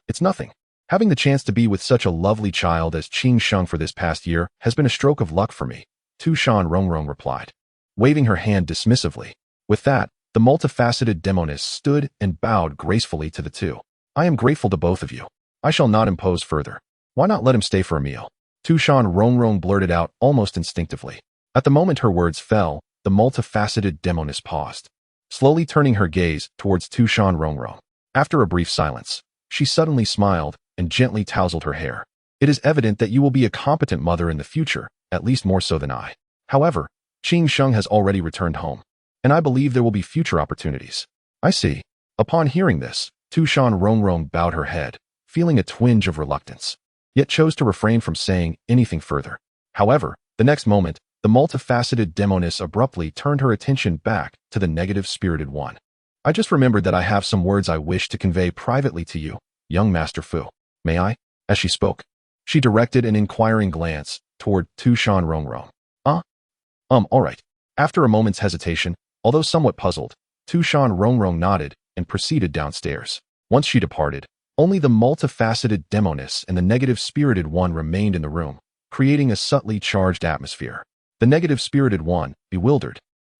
It's nothing. Having the chance to be with such a lovely child as Changsheng for this past year has been a stroke of luck for me," Tu Shan Rongrong replied, waving her hand dismissively. With that, the multifaceted demoness stood and bowed gracefully to the two. "I am grateful to both of you. I shall not impose further. Why not let him stay for a meal?" Tu Shan Rongrong blurted out almost instinctively. At the moment her words fell, the multifaceted demoness paused, slowly turning her gaze towards Tu Shan Rongrong. After a brief silence, she suddenly smiled and gently tousled her hair. "It is evident that you will be a competent mother in the future, at least more so than I. However, Changsheng has already returned home, and I believe there will be future opportunities." "I see." Upon hearing this, Tu Shan Rongrong bowed her head, feeling a twinge of reluctance, yet chose to refrain from saying anything further. However, the next moment, the multifaceted demoness abruptly turned her attention back to the negative-spirited one. "I just remembered that I have some words I wish to convey privately to you, young Master Fu. May I?" As she spoke, she directed an inquiring glance toward Tu Shan Rongrong. All right." After a moment's hesitation, although somewhat puzzled, Tu Shan Rongrong nodded and proceeded downstairs. Once she departed, only the multifaceted demoness and the negative-spirited one remained in the room, creating a subtly charged atmosphere. The negative-spirited one, bewildered,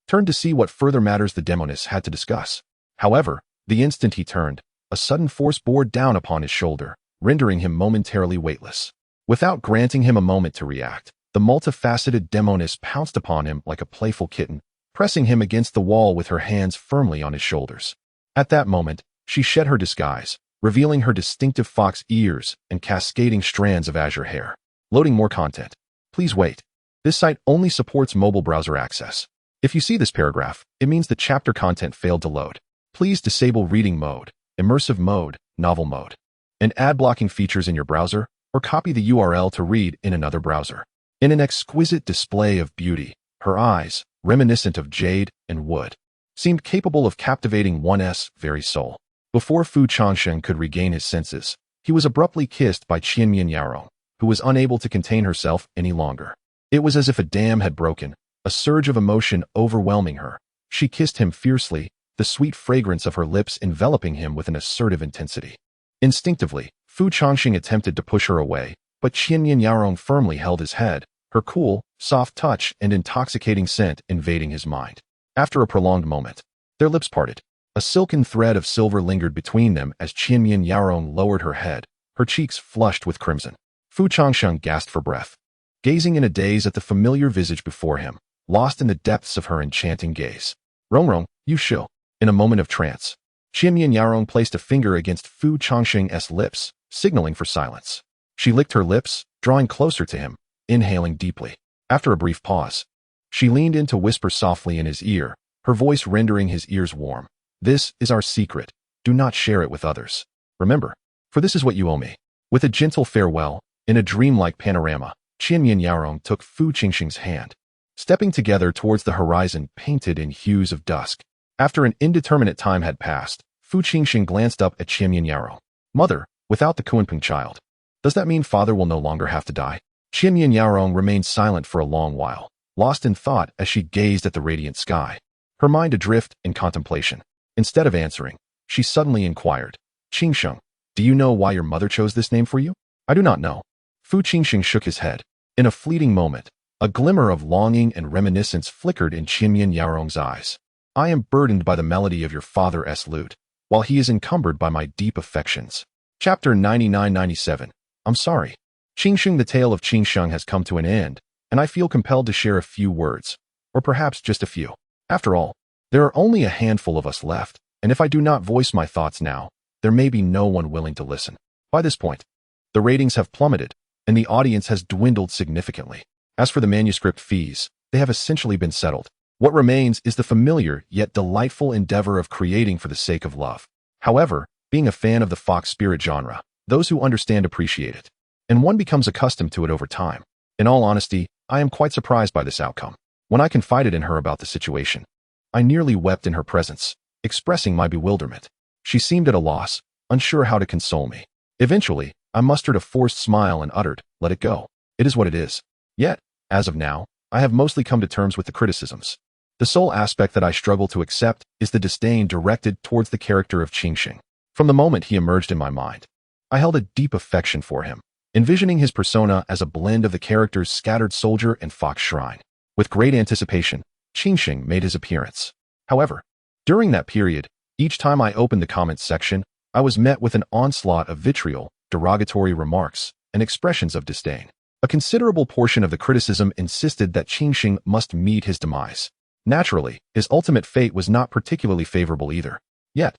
turned to see what further matters the demoness had to discuss. However, the instant he turned, a sudden force bore down upon his shoulder, rendering him momentarily weightless. Without granting him a moment to react, the multifaceted demoness pounced upon him like a playful kitten, pressing him against the wall with her hands firmly on his shoulders. At that moment, she shed her disguise, revealing her distinctive fox ears and cascading strands of azure hair. Loading more content. Please wait. This site only supports mobile browser access. If you see this paragraph, it means the chapter content failed to load. Please disable reading mode, immersive mode, novel mode, and ad blocking features in your browser, or copy the URL to read in another browser. In an exquisite display of beauty, her eyes, reminiscent of jade and wood, seemed capable of captivating one's very soul. Before Fu Changsheng could regain his senses, he was abruptly kissed by Qianmian Yarong, who was unable to contain herself any longer. It was as if a dam had broken, a surge of emotion overwhelming her. She kissed him fiercely, the sweet fragrance of her lips enveloping him with an assertive intensity. Instinctively, Fu Changsheng attempted to push her away, but Qianmian Yarong firmly held his head, her cool, soft touch and intoxicating scent invading his mind. After a prolonged moment, their lips parted. A silken thread of silver lingered between them as Qianmian Yarong lowered her head, her cheeks flushed with crimson. Fu Changsheng gasped for breath, gazing in a daze at the familiar visage before him, lost in the depths of her enchanting gaze. Rongrong, you shill. In a moment of trance, Qianmian Yarong placed a finger against Fu Changsheng's lips, signaling for silence. She licked her lips, drawing closer to him, inhaling deeply. After a brief pause, she leaned in to whisper softly in his ear, her voice rendering his ears warm. This is our secret. Do not share it with others. Remember, for this is what you owe me. With a gentle farewell, in a dreamlike panorama, Qianmian Yarong took Fu Changsheng's hand, stepping together towards the horizon painted in hues of dusk. After an indeterminate time had passed, Fu Changsheng glanced up at Qianmian Yarong. Mother, without the Kunpeng child, does that mean father will no longer have to die? Qianmian Yarong remained silent for a long while, lost in thought as she gazed at the radiant sky, her mind adrift in contemplation. Instead of answering, she suddenly inquired, Changsheng, do you know why your mother chose this name for you? I do not know. Fu Changsheng shook his head. In a fleeting moment, a glimmer of longing and reminiscence flickered in Qianmian Yarong's eyes. I am burdened by the melody of your father's lute, while he is encumbered by my deep affections. Chapter 9997. I'm sorry. Changsheng, the tale of Changsheng has come to an end, and I feel compelled to share a few words, or perhaps just a few. After all, there are only a handful of us left, and if I do not voice my thoughts now, there may be no one willing to listen. By this point, the ratings have plummeted, and the audience has dwindled significantly. As for the manuscript fees, they have essentially been settled. What remains is the familiar yet delightful endeavor of creating for the sake of love. However, being a fan of the fox spirit genre, those who understand appreciate it, and one becomes accustomed to it over time. In all honesty, I am quite surprised by this outcome. When I confided in her about the situation, I nearly wept in her presence, expressing my bewilderment. She seemed at a loss, unsure how to console me. Eventually, I mustered a forced smile and uttered, let it go. It is what it is. Yet, as of now, I have mostly come to terms with the criticisms. The sole aspect that I struggle to accept is the disdain directed towards the character of Changsheng. From the moment he emerged in my mind, I held a deep affection for him, envisioning his persona as a blend of the characters Scattered Soldier and Fox Shrine. With great anticipation, Changsheng made his appearance. However, during that period, each time I opened the comments section, I was met with an onslaught of vitriol, derogatory remarks, and expressions of disdain. A considerable portion of the criticism insisted that Changsheng must meet his demise. Naturally, his ultimate fate was not particularly favorable either. Yet,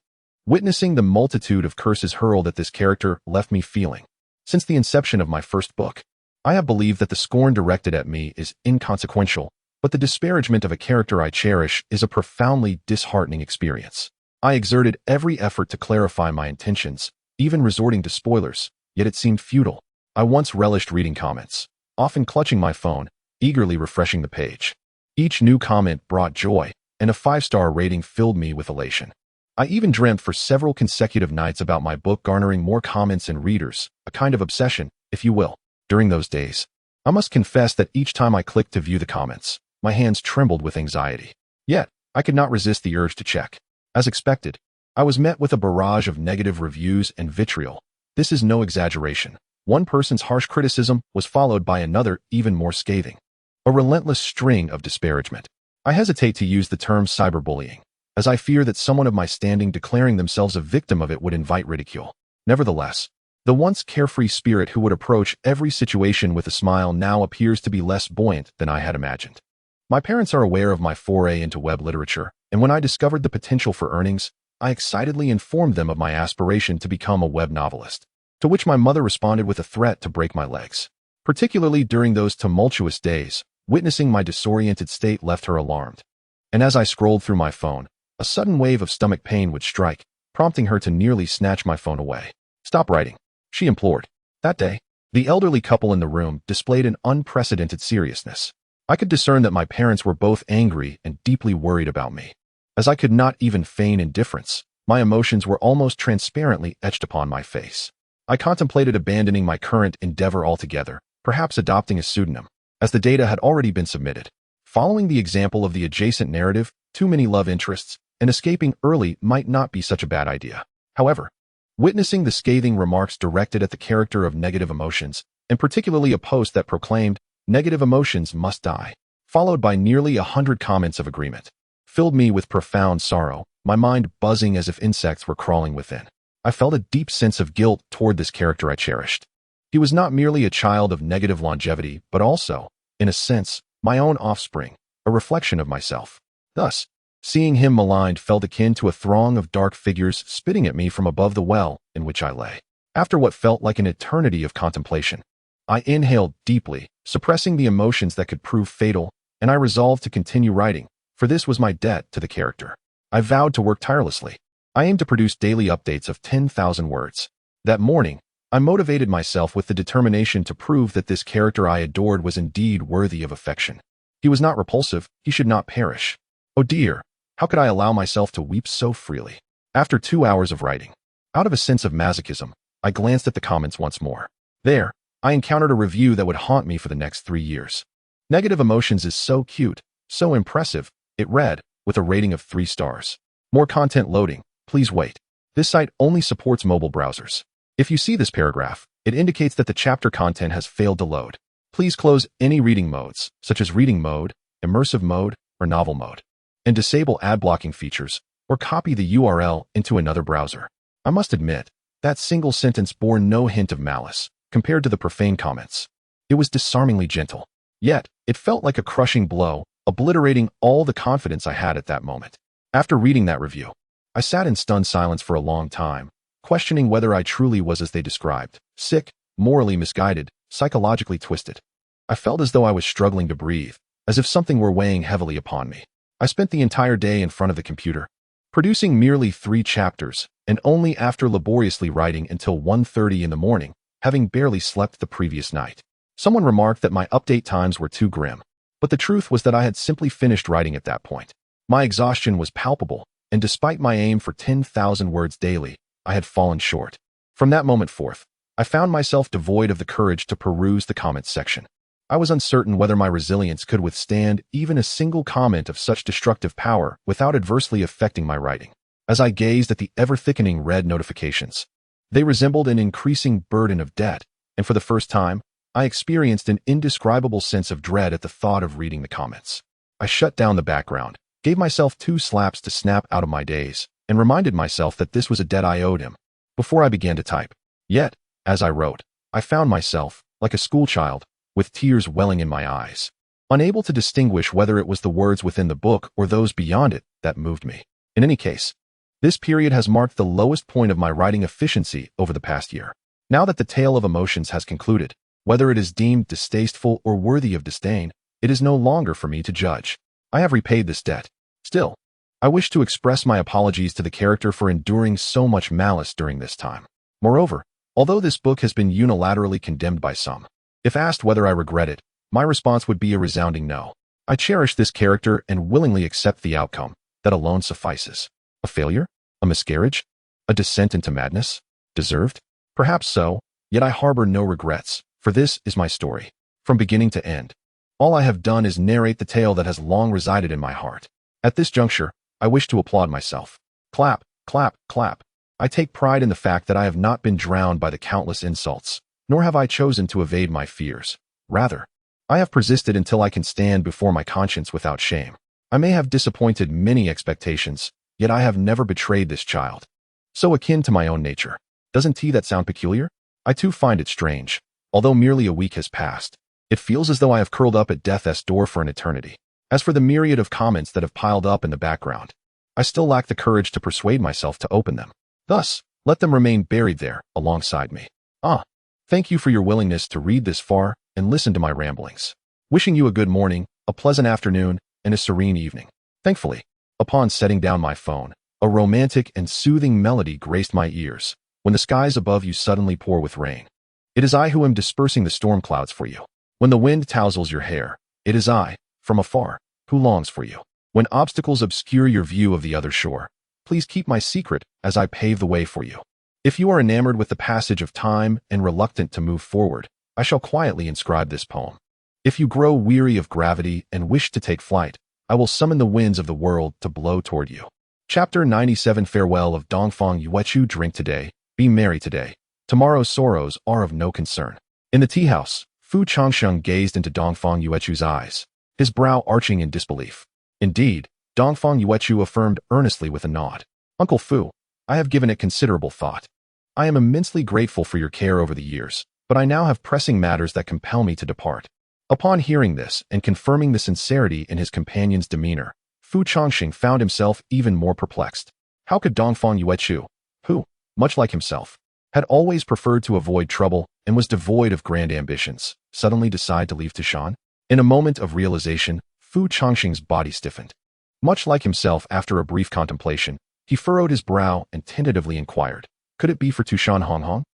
witnessing the multitude of curses hurled at this character left me feeling. Since the inception of my first book, I have believed that the scorn directed at me is inconsequential, but the disparagement of a character I cherish is a profoundly disheartening experience. I exerted every effort to clarify my intentions, even resorting to spoilers, yet it seemed futile. I once relished reading comments, often clutching my phone, eagerly refreshing the page. Each new comment brought joy, and a 5-star rating filled me with elation. I even dreamt for several consecutive nights about my book garnering more comments and readers, a kind of obsession, if you will. During those days, I must confess that each time I clicked to view the comments, my hands trembled with anxiety. Yet, I could not resist the urge to check. As expected, I was met with a barrage of negative reviews and vitriol. This is no exaggeration. One person's harsh criticism was followed by another even more scathing. A relentless string of disparagement. I hesitate to use the term cyberbullying, as I fear that someone of my standing declaring themselves a victim of it would invite ridicule. Nevertheless, the once carefree spirit who would approach every situation with a smile now appears to be less buoyant than I had imagined. My parents are aware of my foray into web literature, and when I discovered the potential for earnings, I excitedly informed them of my aspiration to become a web novelist, to which my mother responded with a threat to break my legs. Particularly during those tumultuous days, witnessing my disoriented state left her alarmed. And as I scrolled through my phone, a sudden wave of stomach pain would strike, prompting her to nearly snatch my phone away. "Stop writing," she implored. That day, the elderly couple in the room displayed an unprecedented seriousness. I could discern that my parents were both angry and deeply worried about me. As I could not even feign indifference, my emotions were almost transparently etched upon my face. I contemplated abandoning my current endeavor altogether, perhaps adopting a pseudonym, as the data had already been submitted. Following the example of the adjacent narrative, too many love interests, and escaping early might not be such a bad idea. However, witnessing the scathing remarks directed at the character of negative emotions, and particularly a post that proclaimed, "Negative emotions must die," followed by nearly 100 comments of agreement, filled me with profound sorrow, my mind buzzing as if insects were crawling within. I felt a deep sense of guilt toward this character I cherished. He was not merely a child of negative longevity, but also, in a sense, my own offspring, a reflection of myself. Thus, seeing him maligned felt akin to a throng of dark figures spitting at me from above the well in which I lay. After what felt like an eternity of contemplation, I inhaled deeply, suppressing the emotions that could prove fatal, and I resolved to continue writing, for this was my debt to the character. I vowed to work tirelessly. I aimed to produce daily updates of 10,000 words. That morning, I motivated myself with the determination to prove that this character I adored was indeed worthy of affection. He was not repulsive, he should not perish. Oh dear, how could I allow myself to weep so freely? After 2 hours of writing, out of a sense of masochism, I glanced at the comments once more. There, I encountered a review that would haunt me for the next 3 years. Negative Emotions is so cute, so impressive, it read, with a rating of 3 stars. More content loading, please wait. This site only supports mobile browsers. If you see this paragraph, it indicates that the chapter content has failed to load. Please close any reading modes, such as reading mode, immersive mode, or novel mode, and disable ad blocking features, or copy the URL into another browser. I must admit, that single sentence bore no hint of malice, compared to the profane comments. It was disarmingly gentle. Yet, it felt like a crushing blow, obliterating all the confidence I had at that moment. After reading that review, I sat in stunned silence for a long time, questioning whether I truly was as they described, sick, morally misguided, psychologically twisted. I felt as though I was struggling to breathe, as if something were weighing heavily upon me. I spent the entire day in front of the computer, producing merely 3 chapters, and only after laboriously writing until 1:30 in the morning, having barely slept the previous night. Someone remarked that my update times were too grim, but the truth was that I had simply finished writing at that point. My exhaustion was palpable, and despite my aim for 10,000 words daily, I had fallen short. From that moment forth, I found myself devoid of the courage to peruse the comments section. I was uncertain whether my resilience could withstand even a single comment of such destructive power without adversely affecting my writing. As I gazed at the ever-thickening red notifications, they resembled an increasing burden of debt, and for the first time, I experienced an indescribable sense of dread at the thought of reading the comments. I shut down the background, gave myself 2 slaps to snap out of my daze, and reminded myself that this was a debt I owed him, before I began to type. Yet, as I wrote, I found myself, like a schoolchild, with tears welling in my eyes, unable to distinguish whether it was the words within the book or those beyond it that moved me. In any case, this period has marked the lowest point of my writing efficiency over the past year. Now that the tale of emotions has concluded, whether it is deemed distasteful or worthy of disdain, it is no longer for me to judge. I have repaid this debt. Still, I wish to express my apologies to the character for enduring so much malice during this time. Moreover, although this book has been unilaterally condemned by some, if asked whether I regret it, my response would be a resounding no. I cherish this character and willingly accept the outcome. That alone suffices. A failure? A miscarriage? A descent into madness? Deserved? Perhaps so, yet I harbor no regrets, for this is my story, from beginning to end. All I have done is narrate the tale that has long resided in my heart. At this juncture, I wish to applaud myself. Clap, Clap, clap. I take pride in the fact that I have not been drowned by the countless insults, nor have I chosen to evade my fears. Rather, I have persisted until I can stand before my conscience without shame. I may have disappointed many expectations, yet I have never betrayed this child. So akin to my own nature. Doesn't that sound peculiar? I too find it strange. Although merely a week has passed, it feels as though I have curled up at death's door for an eternity. As for the myriad of comments that have piled up in the background, I still lack the courage to persuade myself to open them. Thus, let them remain buried there, alongside me. Thank you for your willingness to read this far and listen to my ramblings. Wishing you a good morning, a pleasant afternoon, and a serene evening. Thankfully, upon setting down my phone, a romantic and soothing melody graced my ears. When the skies above you suddenly pour with rain, it is I who am dispersing the storm clouds for you. When the wind tousles your hair, it is I, from afar, who longs for you. When obstacles obscure your view of the other shore, please keep my secret as I pave the way for you. If you are enamored with the passage of time and reluctant to move forward, I shall quietly inscribe this poem. If you grow weary of gravity and wish to take flight, I will summon the winds of the world to blow toward you. Chapter 97 Farewell of Dongfang Yuechu. Drink today, be merry today. Tomorrow's sorrows are of no concern. In the tea house, Fu Changsheng gazed into Dongfang Yuechu's eyes, his brow arching in disbelief. Indeed, Dongfang Yuechu affirmed earnestly with a nod. Uncle Fu, I have given it considerable thought. I am immensely grateful for your care over the years, but I now have pressing matters that compel me to depart. Upon hearing this and confirming the sincerity in his companion's demeanor, Fu Changsheng found himself even more perplexed. How could Dongfang Yuechu, who, much like himself, had always preferred to avoid trouble and was devoid of grand ambitions, suddenly decide to leave Tu Shan? In a moment of realization, Fu Changsheng's body stiffened. Much like himself after a brief contemplation, he furrowed his brow and tentatively inquired, could it be for Tu Shan Rongrong?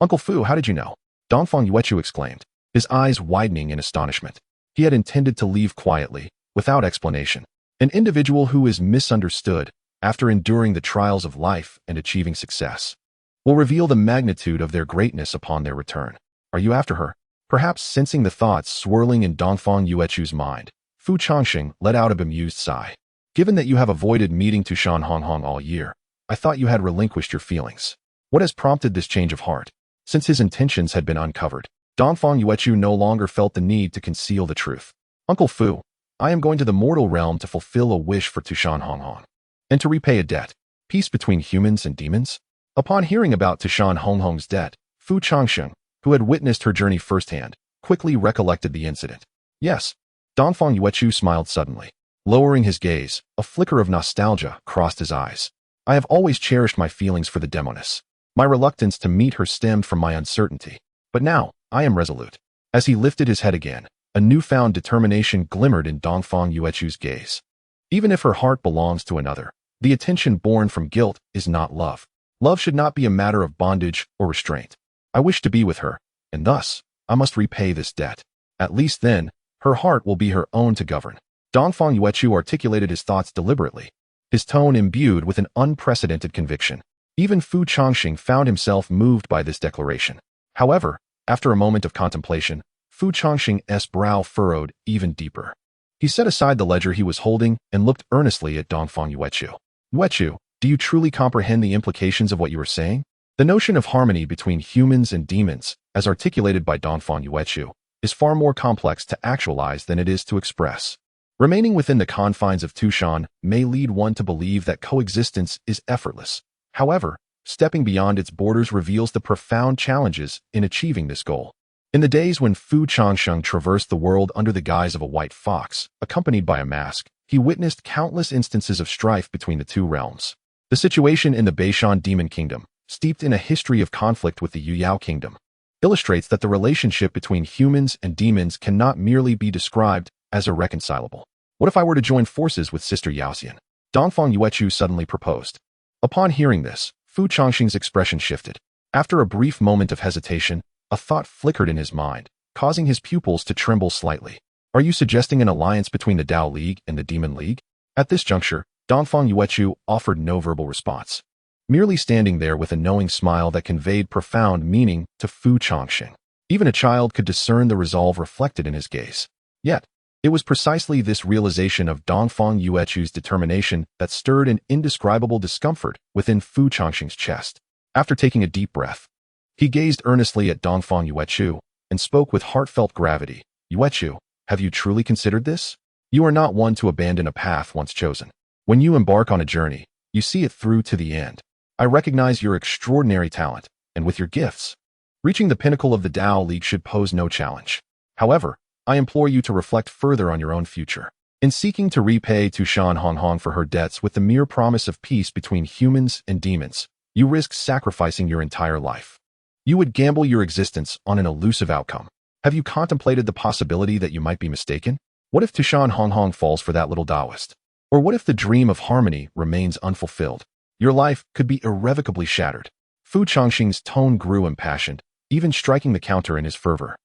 Uncle Fu, how did you know? Dongfang Yuechu exclaimed, his eyes widening in astonishment. He had intended to leave quietly, without explanation. An individual who is misunderstood, after enduring the trials of life and achieving success, will reveal the magnitude of their greatness upon their return. Are you after her? Perhaps sensing the thoughts swirling in Dongfang Yuechu's mind, Fu Changsheng let out a bemused sigh. Given that you have avoided meeting Tu Shan Rongrong all year, I thought you had relinquished your feelings. What has prompted this change of heart? Since his intentions had been uncovered, Dongfang Yuechu no longer felt the need to conceal the truth. Uncle Fu, I am going to the mortal realm to fulfill a wish for Tu Shan Rongrong, and to repay a debt. Peace between humans and demons? Upon hearing about Tu Shan Rongrong's debt, Fu Changsheng, who had witnessed her journey firsthand, quickly recollected the incident. Yes. Dongfang Yuechu smiled suddenly. Lowering his gaze, a flicker of nostalgia crossed his eyes. I have always cherished my feelings for the demoness. My reluctance to meet her stemmed from my uncertainty. But now, I am resolute. As he lifted his head again, a newfound determination glimmered in Dongfang Yuechu's gaze. Even if her heart belongs to another, the attention born from guilt is not love. Love should not be a matter of bondage or restraint. I wish to be with her, and thus, I must repay this debt. At least then, her heart will be her own to govern. Dongfang Yuechu articulated his thoughts deliberately, his tone imbued with an unprecedented conviction. Even Fu Changsheng found himself moved by this declaration. However, after a moment of contemplation, Fu Changsheng's brow furrowed even deeper. He set aside the ledger he was holding and looked earnestly at Dongfang Yuechu. Yuechu, do you truly comprehend the implications of what you are saying? The notion of harmony between humans and demons, as articulated by Dongfang Yuechu, is far more complex to actualize than it is to express. Remaining within the confines of Tu Shan may lead one to believe that coexistence is effortless. However, stepping beyond its borders reveals the profound challenges in achieving this goal. In the days when Fu Changsheng traversed the world under the guise of a white fox, accompanied by a mask, he witnessed countless instances of strife between the two realms. The situation in the Beishan Demon Kingdom, steeped in a history of conflict with the Yuyao Kingdom, illustrates that the relationship between humans and demons cannot merely be described as irreconcilable. What if I were to join forces with Sister Yaoxian? Dongfang Yuechu suddenly proposed. Upon hearing this, Fu Changsheng's expression shifted. After a brief moment of hesitation, a thought flickered in his mind, causing his pupils to tremble slightly. Are you suggesting an alliance between the Tao League and the Demon League? At this juncture, Dongfang Yuechu offered no verbal response, merely standing there with a knowing smile that conveyed profound meaning to Fu Changsheng. Even a child could discern the resolve reflected in his gaze. Yet, It was precisely this realization of Dongfang Yuechu's determination that stirred an indescribable discomfort within Fu Changsheng's chest. After taking a deep breath, he gazed earnestly at Dongfang Yuechu and spoke with heartfelt gravity. Yuechu, have you truly considered this? You are not one to abandon a path once chosen. When you embark on a journey, you see it through to the end. I recognize your extraordinary talent, and with your gifts, reaching the pinnacle of the Dao League should pose no challenge. However, I implore you to reflect further on your own future. In seeking to repay Tu Shan Rongrong for her debts with the mere promise of peace between humans and demons, you risk sacrificing your entire life. You would gamble your existence on an elusive outcome. Have you contemplated the possibility that you might be mistaken? What if Tu Shan Rongrong falls for that little Taoist? Or what if the dream of harmony remains unfulfilled? Your life could be irrevocably shattered. Fu Changsheng's tone grew impassioned, even striking the counter in his fervor,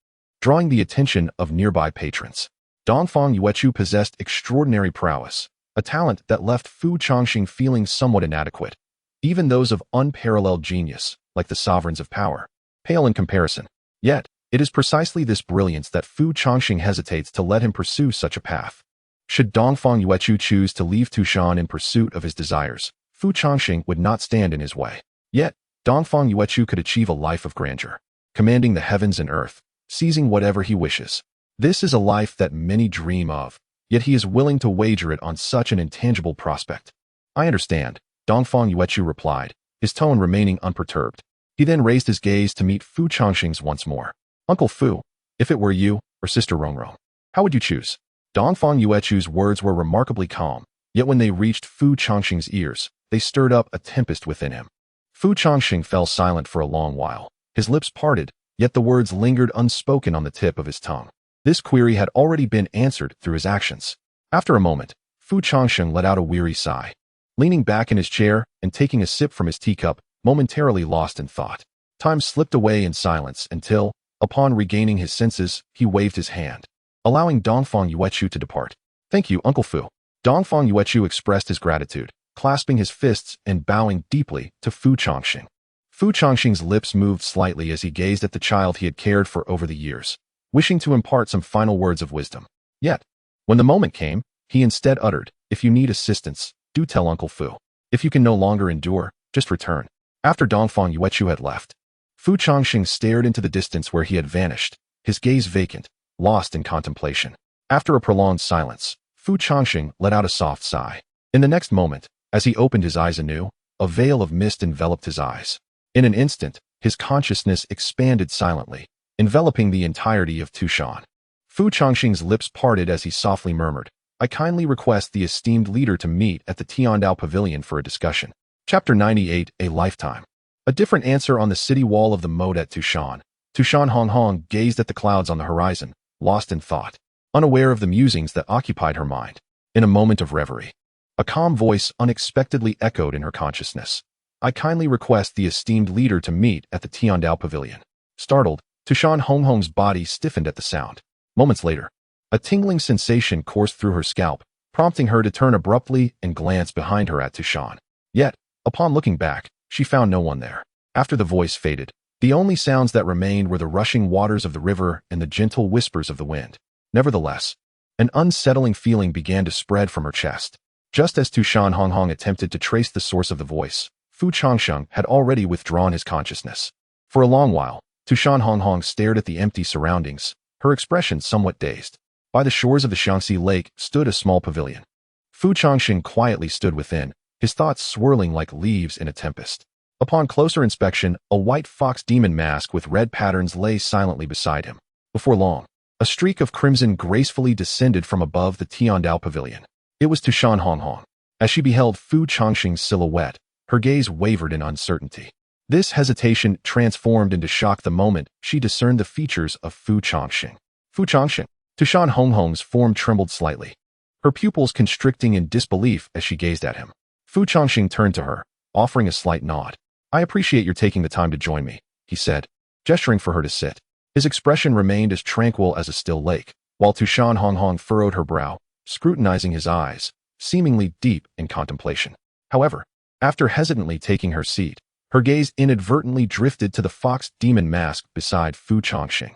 drawing the attention of nearby patrons. Dongfang Yuechu possessed extraordinary prowess, a talent that left Fu Changsheng feeling somewhat inadequate. Even those of unparalleled genius, like the sovereigns of power, pale in comparison. Yet, it is precisely this brilliance that Fu Changsheng hesitates to let him pursue such a path. Should Dongfang Yuechu choose to leave Tu Shan in pursuit of his desires, Fu Changsheng would not stand in his way. Yet, Dongfang Yuechu could achieve a life of grandeur, commanding the heavens and earth, seizing whatever he wishes. This is a life that many dream of, yet he is willing to wager it on such an intangible prospect. I understand, Dongfang Yuechu replied, his tone remaining unperturbed. He then raised his gaze to meet Fu Changsheng's once more. Uncle Fu, if it were you, or Sister Rongrong, how would you choose? Dongfang Yuechu's words were remarkably calm, yet when they reached Fu Changsheng's ears, they stirred up a tempest within him. Fu Changsheng fell silent for a long while. His lips parted, yet the words lingered unspoken on the tip of his tongue. This query had already been answered through his actions. After a moment, Fu Changsheng let out a weary sigh. Leaning back in his chair and taking a sip from his teacup, momentarily lost in thought. Time slipped away in silence until, upon regaining his senses, he waved his hand, allowing Dongfang Yuechu to depart. Thank you, Uncle Fu. Dongfang Yuechu expressed his gratitude, clasping his fists and bowing deeply to Fu Changsheng. Fu Changsheng's lips moved slightly as he gazed at the child he had cared for over the years, wishing to impart some final words of wisdom. Yet, when the moment came, he instead uttered, "If you need assistance, do tell Uncle Fu. If you can no longer endure, just return." After Dongfang Yuechu had left, Fu Changsheng stared into the distance where he had vanished, his gaze vacant, lost in contemplation. After a prolonged silence, Fu Changsheng let out a soft sigh. In the next moment, as he opened his eyes anew, a veil of mist enveloped his eyes. In an instant, his consciousness expanded silently, enveloping the entirety of Tu Shan. Fu Changsheng's lips parted as he softly murmured, "I kindly request the esteemed leader to meet at the Tiandao Pavilion for a discussion." Chapter 98, A Lifetime. A different answer on the city wall of the moat at Tu Shan. Tu Shan Rongrong gazed at the clouds on the horizon, lost in thought, unaware of the musings that occupied her mind. In a moment of reverie, a calm voice unexpectedly echoed in her consciousness. "I kindly request the esteemed leader to meet at the Tiandao Pavilion." Startled, Tu Shan Rongrong's body stiffened at the sound. Moments later, a tingling sensation coursed through her scalp, prompting her to turn abruptly and glance behind her at Tu Shan. Yet, upon looking back, she found no one there. After the voice faded, the only sounds that remained were the rushing waters of the river and the gentle whispers of the wind. Nevertheless, an unsettling feeling began to spread from her chest. Just as Tu Shan Rongrong attempted to trace the source of the voice, Fu Changsheng had already withdrawn his consciousness. For a long while, Tu Shan Rongrong stared at the empty surroundings, her expression somewhat dazed. By the shores of the Shaanxi Lake stood a small pavilion. Fu Changsheng quietly stood within, his thoughts swirling like leaves in a tempest. Upon closer inspection, a white fox demon mask with red patterns lay silently beside him. Before long, a streak of crimson gracefully descended from above the Tiandao Pavilion. It was Tu Shan Rongrong. As she beheld Fu Changsheng's silhouette, her gaze wavered in uncertainty. This hesitation transformed into shock the moment she discerned the features of Fu Changsheng. Fu Changsheng. Tu Shan Rongrong's form trembled slightly, her pupils constricting in disbelief as she gazed at him. Fu Changsheng turned to her, offering a slight nod. "I appreciate your taking the time to join me," he said, gesturing for her to sit. His expression remained as tranquil as a still lake, while Tu Shan Rongrong furrowed her brow, scrutinizing his eyes, seemingly deep in contemplation. However, after hesitantly taking her seat, her gaze inadvertently drifted to the fox demon mask beside Fu Changsheng.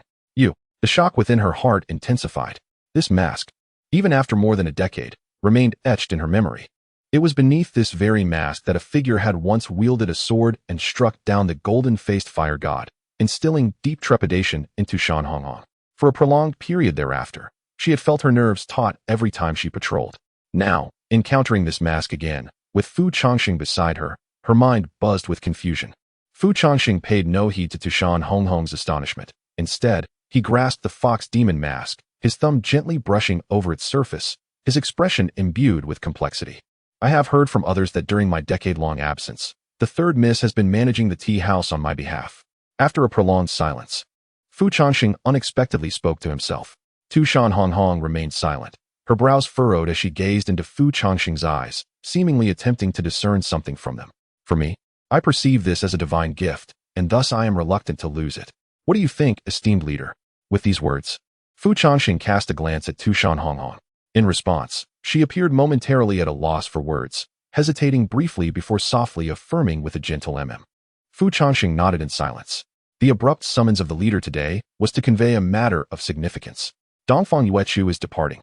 The shock within her heart intensified. This mask, even after more than a decade, remained etched in her memory. It was beneath this very mask that a figure had once wielded a sword and struck down the golden-faced fire god, instilling deep trepidation into Tu Shan Rongrong. For a prolonged period thereafter, she had felt her nerves taut every time she patrolled. Now, encountering this mask again, with Fu Changsheng beside her, her mind buzzed with confusion. Fu Changsheng paid no heed to Tu Shan Rongrong's astonishment. Instead, he grasped the fox demon mask, his thumb gently brushing over its surface, his expression imbued with complexity. I have heard from others that during my decade-long absence, the third miss has been managing the tea house on my behalf. After a prolonged silence, Fu Changsheng unexpectedly spoke to himself. Tu Shan Rongrong remained silent, her brows furrowed as she gazed into Fu Changsheng's eyes, seemingly attempting to discern something from them. For me, I perceive this as a divine gift, and thus I am reluctant to lose it. What do you think, esteemed leader? With these words, Fu Changsheng cast a glance at Tu Shan Rongrong. In response, she appeared momentarily at a loss for words, hesitating briefly before softly affirming with a gentle Fu Changsheng nodded in silence. The abrupt summons of the leader today was to convey a matter of significance. Dongfang Yuechu is departing.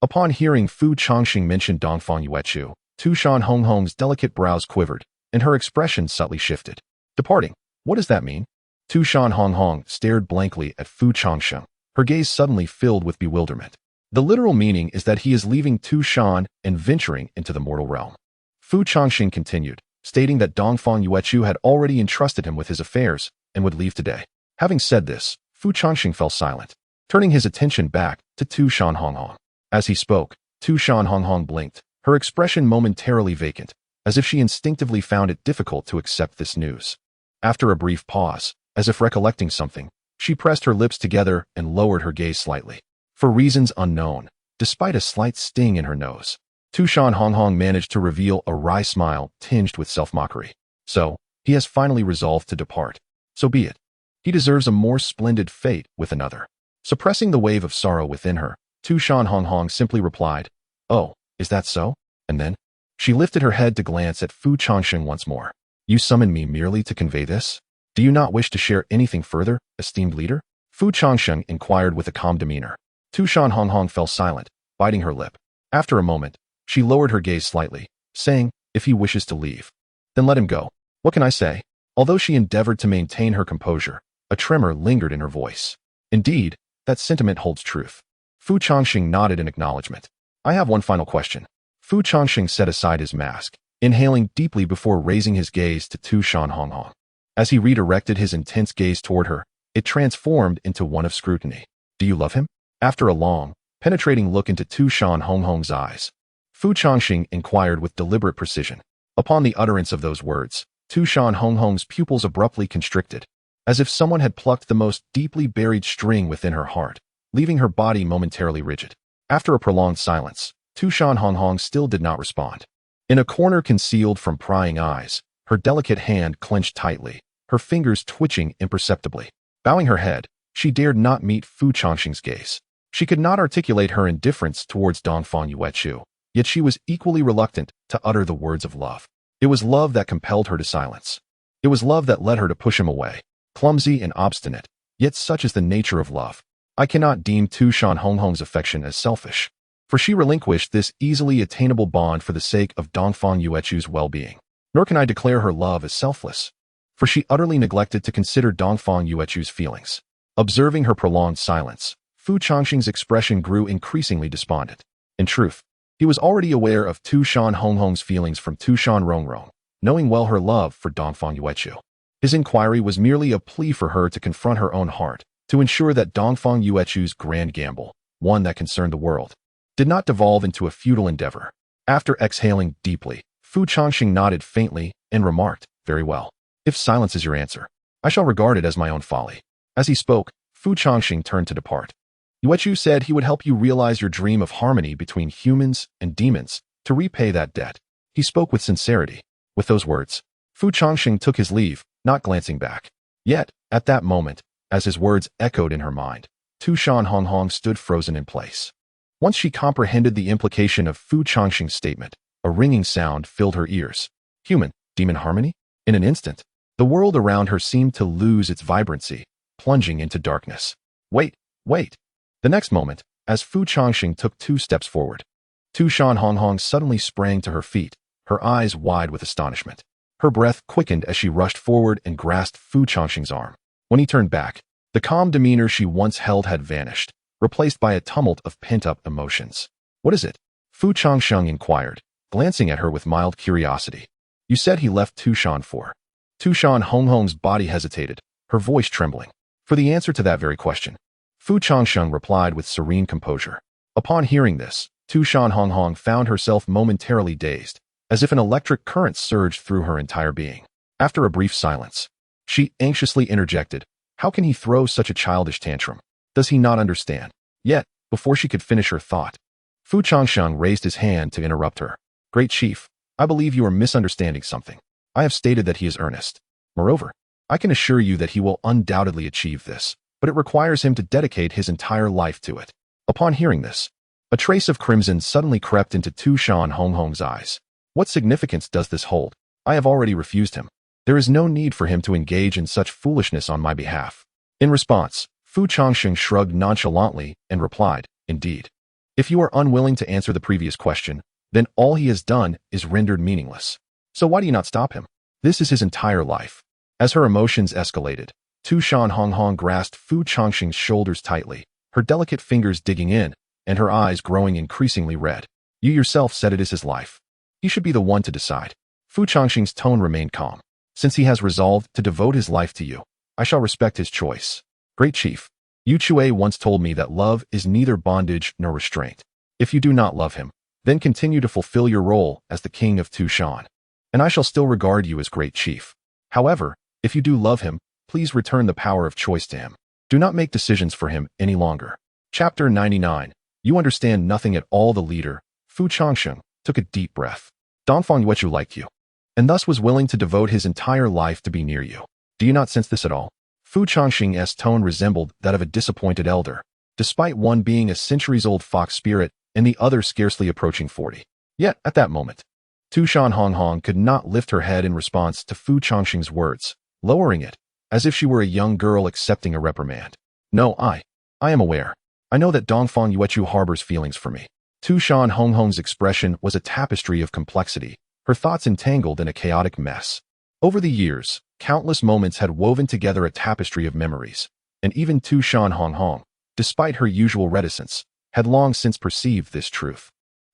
Upon hearing Fu Changsheng mention Dongfang Yuechu, Tu Shan Rongrong's delicate brows quivered, and her expression subtly shifted. Departing? What does that mean? Tu Shan Rongrong stared blankly at Fu Changsheng, her gaze suddenly filled with bewilderment. The literal meaning is that he is leaving Tu Shan and venturing into the mortal realm. Fu Changsheng continued, stating that Dongfang Yuechu had already entrusted him with his affairs and would leave today. Having said this, Fu Changsheng fell silent, turning his attention back to Tu Shan Rongrong. As he spoke, Tu Shan Rongrong blinked, her expression momentarily vacant, as if she instinctively found it difficult to accept this news. After a brief pause, as if recollecting something, she pressed her lips together and lowered her gaze slightly. For reasons unknown, despite a slight sting in her nose, Tu Shan Rongrong managed to reveal a wry smile tinged with self-mockery. So, he has finally resolved to depart. So be it. He deserves a more splendid fate with another. Suppressing the wave of sorrow within her, Tu Shan Rongrong simply replied, "Oh, is that so?" And then, she lifted her head to glance at Fu Changsheng once more. "You summoned me merely to convey this? Do you not wish to share anything further, esteemed leader?" Fu Changsheng inquired with a calm demeanor. Tu Shan Rongrong fell silent, biting her lip. After a moment, she lowered her gaze slightly, saying, "If he wishes to leave, then let him go. What can I say?" Although she endeavored to maintain her composure, a tremor lingered in her voice. Indeed, that sentiment holds truth. Fu Changsheng nodded in acknowledgement. "I have one final question." Fu Changsheng set aside his mask, inhaling deeply before raising his gaze to Tu Shan Rongrong. As he redirected his intense gaze toward her, it transformed into one of scrutiny. "Do you love him?" After a long, penetrating look into Tu Shan Rongrong's eyes, Fu Changsheng inquired with deliberate precision. Upon the utterance of those words, Tu Shan Rongrong's pupils abruptly constricted, as if someone had plucked the most deeply buried string within her heart, leaving her body momentarily rigid. After a prolonged silence, Tu Shan Rongrong still did not respond. In a corner concealed from prying eyes, her delicate hand clenched tightly, her fingers twitching imperceptibly. Bowing her head, she dared not meet Fu Changsheng's gaze. She could not articulate her indifference towards Dongfang Yuechu, yet she was equally reluctant to utter the words of love. It was love that compelled her to silence. It was love that led her to push him away, clumsy and obstinate, yet such is the nature of love. I cannot deem Tu Shan Rongrong's affection as selfish, for she relinquished this easily attainable bond for the sake of Dongfang Yuechu's well-being. Nor can I declare her love as selfless, for she utterly neglected to consider Dongfang Yuechu's feelings. Observing her prolonged silence, Fu Changsheng's expression grew increasingly despondent. In truth, he was already aware of Tu Shan Rongrong's feelings from Tu Shan Rongrong, knowing well her love for Dongfang Yuechu. His inquiry was merely a plea for her to confront her own heart, to ensure that Dongfang Yuechu's grand gamble, one that concerned the world, did not devolve into a futile endeavor. After exhaling deeply, Fu Changsheng nodded faintly and remarked, "Very well. If silence is your answer, I shall regard it as my own folly." As he spoke, Fu Changsheng turned to depart. "Yuechu said he would help you realize your dream of harmony between humans and demons to repay that debt." He spoke with sincerity. With those words, Fu Changsheng took his leave, not glancing back. Yet, at that moment, as his words echoed in her mind, Tu Shan Rongrong stood frozen in place. Once she comprehended the implication of Fu Changsheng's statement, a ringing sound filled her ears. Human-demon harmony? In an instant, the world around her seemed to lose its vibrancy, plunging into darkness. Wait. The next moment, as Fu Changsheng took 2 steps forward. Tu Shan Rongrong suddenly sprang to her feet, her eyes wide with astonishment. Her breath quickened as she rushed forward and grasped Fu Changsheng's arm. When he turned back, the calm demeanor she once held had vanished, replaced by a tumult of pent-up emotions. "What is it?" Fu Changsheng inquired, glancing at her with mild curiosity. "You said he left Tu Shan for." Tu Shan Rongrong's body hesitated, her voice trembling. "For the answer to that very question." Fu Changsheng replied with serene composure. Upon hearing this, Tu Shan Rongrong found herself momentarily dazed, as if an electric current surged through her entire being. After a brief silence, she anxiously interjected, "How can he throw such a childish tantrum? Does he not understand?" Yet, before she could finish her thought, Fu Changsheng raised his hand to interrupt her. "Great Chief, I believe you are misunderstanding something. I have stated that he is earnest. Moreover, I can assure you that he will undoubtedly achieve this, but it requires him to dedicate his entire life to it." Upon hearing this, a trace of crimson suddenly crept into Tu Shan Rongrong's eyes. "What significance does this hold? I have already refused him. There is no need for him to engage in such foolishness on my behalf." In response, Fu Changsheng shrugged nonchalantly and replied, "Indeed. If you are unwilling to answer the previous question, then all he has done is rendered meaningless. So why do you not stop him? This is his entire life." As her emotions escalated, Tu Shan Rongrong grasped Fu Changsheng's shoulders tightly, her delicate fingers digging in, and her eyes growing increasingly red. "You yourself said it is his life. He should be the one to decide." Fu Changsheng's tone remained calm. "Since he has resolved to devote his life to you, I shall respect his choice. Great Chief, Yu Chue once told me that love is neither bondage nor restraint. If you do not love him, then continue to fulfill your role as the king of Tu Shan, and I shall still regard you as Great Chief. However, if you do love him, please return the power of choice to him. Do not make decisions for him any longer." Chapter 99. You understand nothing at all. The leader, Fu Changsheng, took a deep breath. "Dongfang Yuechu liked you, and thus was willing to devote his entire life to be near you. Do you not sense this at all?" Fu Changsheng's tone resembled that of a disappointed elder, despite one being a centuries-old fox spirit and the other scarcely approaching 40. Yet, at that moment, Tu Shan Rongrong could not lift her head in response to Fu Changsheng's words, lowering it, as if she were a young girl accepting a reprimand. "No, I am aware. I know that Dongfang Yuechu harbors feelings for me." Tu Shan Rongrong's expression was a tapestry of complexity, her thoughts entangled in a chaotic mess. Over the years, countless moments had woven together a tapestry of memories, and even Tu Shan Rongrong, despite her usual reticence, had long since perceived this truth.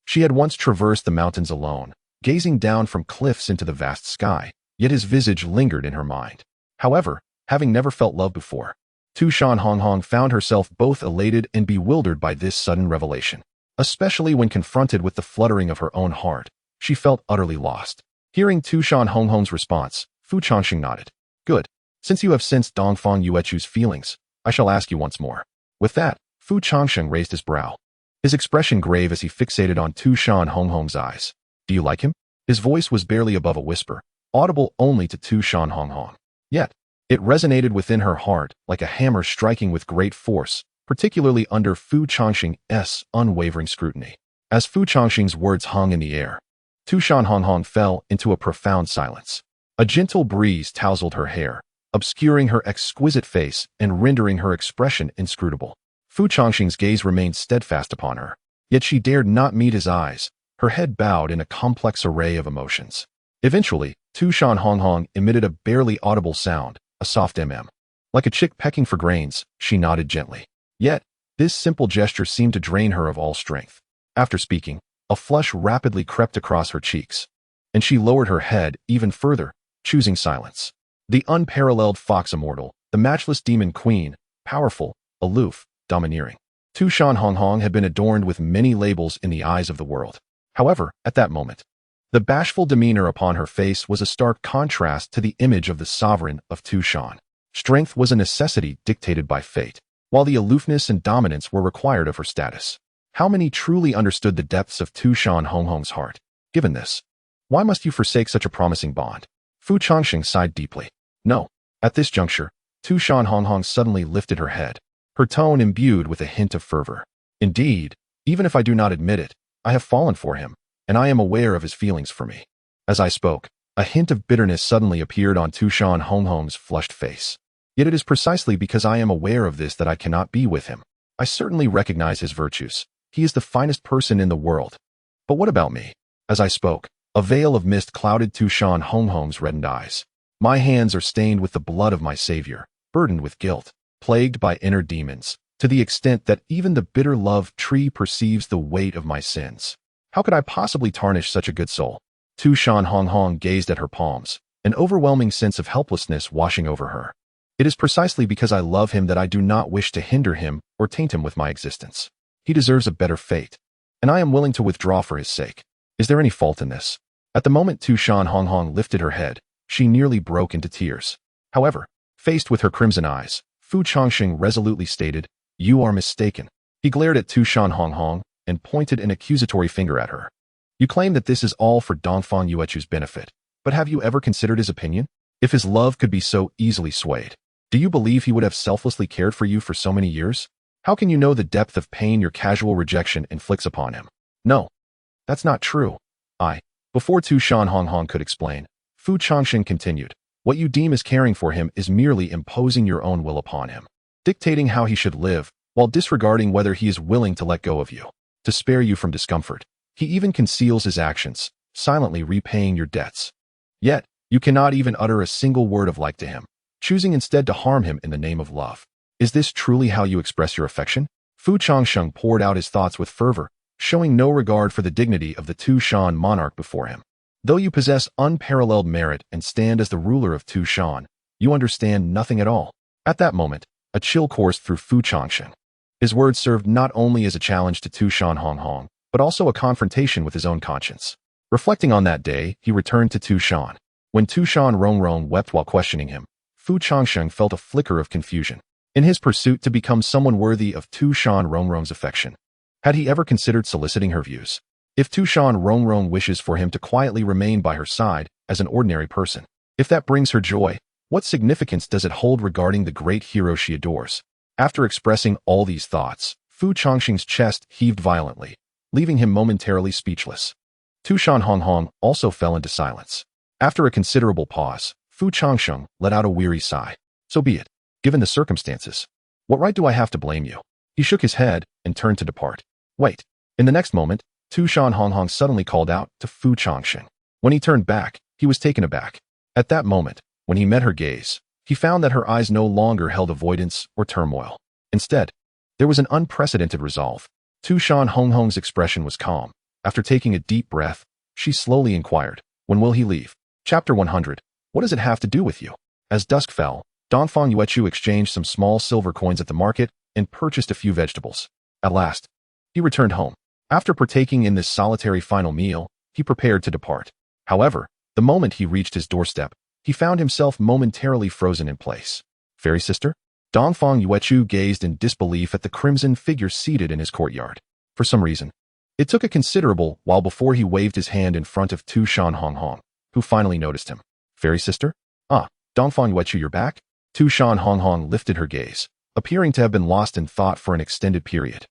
She had once traversed the mountains alone, gazing down from cliffs into the vast sky, yet his visage lingered in her mind. However, having never felt love before, Tu Shan Rongrong found herself both elated and bewildered by this sudden revelation. Especially when confronted with the fluttering of her own heart, she felt utterly lost. Hearing Tu Shan Rongrong's response, Fu Changsheng nodded. "Good. Since you have sensed Dongfang Yuechu's feelings, I shall ask you once more." With that, Fu Changsheng raised his brow, his expression grave as he fixated on Tu Shan Rongrong's eyes. "Do you like him?" His voice was barely above a whisper, audible only to Tu Shan Rongrong. Yet, it resonated within her heart like a hammer striking with great force, particularly under Fu Changsheng's unwavering scrutiny. As Fu Changsheng's words hung in the air, Tu Shan Rongrong fell into a profound silence. A gentle breeze tousled her hair, obscuring her exquisite face and rendering her expression inscrutable. Fu Changsheng's gaze remained steadfast upon her, yet she dared not meet his eyes, her head bowed in a complex array of emotions. Eventually, Tu Shan Rongrong emitted a barely audible sound, a soft mm. Like a chick pecking for grains, she nodded gently. Yet, this simple gesture seemed to drain her of all strength. After speaking, a flush rapidly crept across her cheeks, and she lowered her head even further, choosing silence. The unparalleled fox immortal, the matchless demon queen, powerful, aloof, domineering. Tu Shan Rongrong had been adorned with many labels in the eyes of the world. However, at that moment, the bashful demeanor upon her face was a stark contrast to the image of the sovereign of Tu Shan. Strength was a necessity dictated by fate, while the aloofness and dominance were required of her status. How many truly understood the depths of Tu Shan Rongrong's heart? Given this, why must you forsake such a promising bond? Fu Changsheng sighed deeply. No. At this juncture, Tu Shan Rongrong suddenly lifted her head, her tone imbued with a hint of fervor. "Indeed, even if I do not admit it, I have fallen for him, and I am aware of his feelings for me." As I spoke, a hint of bitterness suddenly appeared on Tu Shan Rongrong's flushed face. "Yet it is precisely because I am aware of this that I cannot be with him." I certainly recognize his virtues. He is the finest person in the world. But what about me? As I spoke, a veil of mist clouded Tu Shan Rongrong's reddened eyes. My hands are stained with the blood of my savior, burdened with guilt, plagued by inner demons, to the extent that even the bitter love tree perceives the weight of my sins. How could I possibly tarnish such a good soul? Tu Shan Rongrong gazed at her palms, an overwhelming sense of helplessness washing over her. It is precisely because I love him that I do not wish to hinder him or taint him with my existence. He deserves a better fate, and I am willing to withdraw for his sake. Is there any fault in this? At the moment Tu Shan Rongrong lifted her head, she nearly broke into tears. However, faced with her crimson eyes, Fu Changsheng resolutely stated, "You are mistaken." He glared at Tu Shan Rongrong and pointed an accusatory finger at her. "You claim that this is all for Dongfang Yuechu's benefit, but have you ever considered his opinion? If his love could be so easily swayed, do you believe he would have selflessly cared for you for so many years? How can you know the depth of pain your casual rejection inflicts upon him?" "No, that's not true." Before Tu Shan Rongrong could explain, Fu Changsheng continued, "What you deem as caring for him is merely imposing your own will upon him, dictating how he should live, while disregarding whether he is willing to let go of you, to spare you from discomfort. He even conceals his actions, silently repaying your debts. Yet, you cannot even utter a single word of like to him, choosing instead to harm him in the name of love. Is this truly how you express your affection?" Fu Changsheng poured out his thoughts with fervor, showing no regard for the dignity of the Tu Shan monarch before him. "Though you possess unparalleled merit and stand as the ruler of Tu Shan, you understand nothing at all." At that moment, a chill coursed through Fu Changsheng. His words served not only as a challenge to Tu Shan Rongrong, but also a confrontation with his own conscience. Reflecting on that day, he returned to Tu Shan. When Tu Shan Rongrong wept while questioning him, Fu Changsheng felt a flicker of confusion. In his pursuit to become someone worthy of Tu Shan Rongrong's affection, had he ever considered soliciting her views? If Tu Shan Rongrong wishes for him to quietly remain by her side as an ordinary person, if that brings her joy, what significance does it hold regarding the great hero she adores? After expressing all these thoughts, Fu Changsheng's chest heaved violently, leaving him momentarily speechless. Tu Shan Rongrong also fell into silence. After a considerable pause, Fu Changsheng let out a weary sigh. "So be it, given the circumstances. What right do I have to blame you?" He shook his head and turned to depart. "Wait." In the next moment, Tu Shan Rongrong suddenly called out to Fu Changsheng. When he turned back, he was taken aback. At that moment, when he met her gaze, he found that her eyes no longer held avoidance or turmoil. Instead, there was an unprecedented resolve. Tu Shan Rongrong's expression was calm. After taking a deep breath, she slowly inquired, "When will he leave?" Chapter 100. What does it have to do with you? As dusk fell, Dongfang Yuechu exchanged some small silver coins at the market and purchased a few vegetables. At last, he returned home. After partaking in this solitary final meal, he prepared to depart. However, the moment he reached his doorstep, he found himself momentarily frozen in place. "Fairy sister?" Dongfang Yuechu gazed in disbelief at the crimson figure seated in his courtyard. For some reason, it took a considerable while before he waved his hand in front of Tu Shan Rongrong, who finally noticed him. "Fairy sister? Ah, Dongfang Yuechu, you're back?" Tu Shan Rongrong lifted her gaze, appearing to have been lost in thought for an extended period.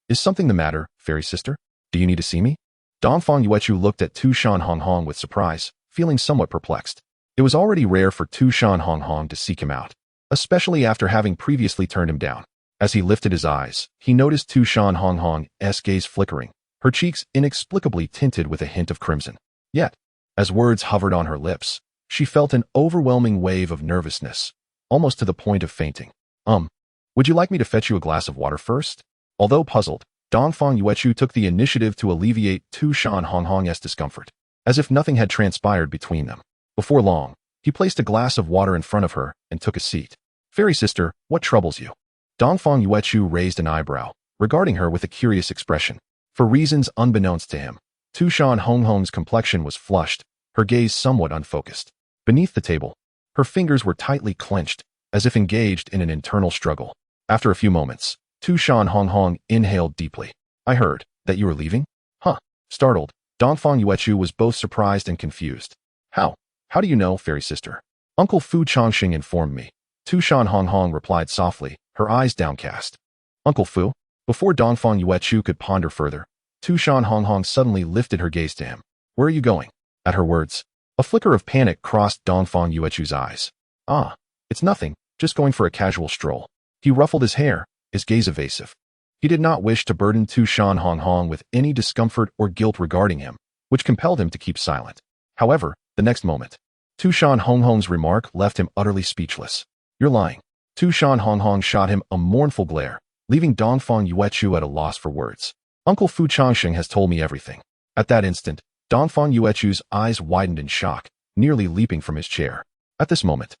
Is something the matter, fairy sister? Do you need to see me?" Dongfang Yuechu looked at Tu Shan Rongrong with surprise, feeling somewhat perplexed. It was already rare for Tu Shan Rongrong to seek him out, especially after having previously turned him down. As he lifted his eyes, he noticed Tu Shan Rongrong's gaze flickering, her cheeks inexplicably tinted with a hint of crimson. Yet, as words hovered on her lips, she felt an overwhelming wave of nervousness, almost to the point of fainting. Would you like me to fetch you a glass of water first?" Although puzzled, Dongfang Yuechu took the initiative to alleviate Tu Shan Rongrong's discomfort, as if nothing had transpired between them. Before long, he placed a glass of water in front of her and took a seat. "Fairy sister, what troubles you?" Dongfang Yuechu raised an eyebrow, regarding her with a curious expression. For reasons unbeknownst to him, Tu Shan Rongrong's complexion was flushed, her gaze somewhat unfocused. Beneath the table, her fingers were tightly clenched, as if engaged in an internal struggle. After a few moments, Tu Shan Rongrong inhaled deeply. "I heard that you were leaving?" "Huh." Startled, Dongfang Yuechu was both surprised and confused. How do you know, fairy sister?" "Uncle Fu Changsheng informed me." Tu Shan Rongrong replied softly, her eyes downcast. "Uncle Fu?" Before Dongfang Yuechu could ponder further, Tu Shan Rongrong suddenly lifted her gaze to him. "Where are you going?" At her words, a flicker of panic crossed Dongfang Yuechu's eyes. "Ah, it's nothing, just going for a casual stroll." He ruffled his hair, his gaze evasive. He did not wish to burden Tu Shan Rongrong with any discomfort or guilt regarding him, which compelled him to keep silent. However, the next moment, Tu Shan Rongrong's remark left him utterly speechless. "You're lying." Tu Shan Rongrong shot him a mournful glare, leaving Dongfang Yuechu at a loss for words. "Uncle Fu Changsheng has told me everything." At that instant, Dongfang Yuechu's eyes widened in shock, nearly leaping from his chair. At this moment,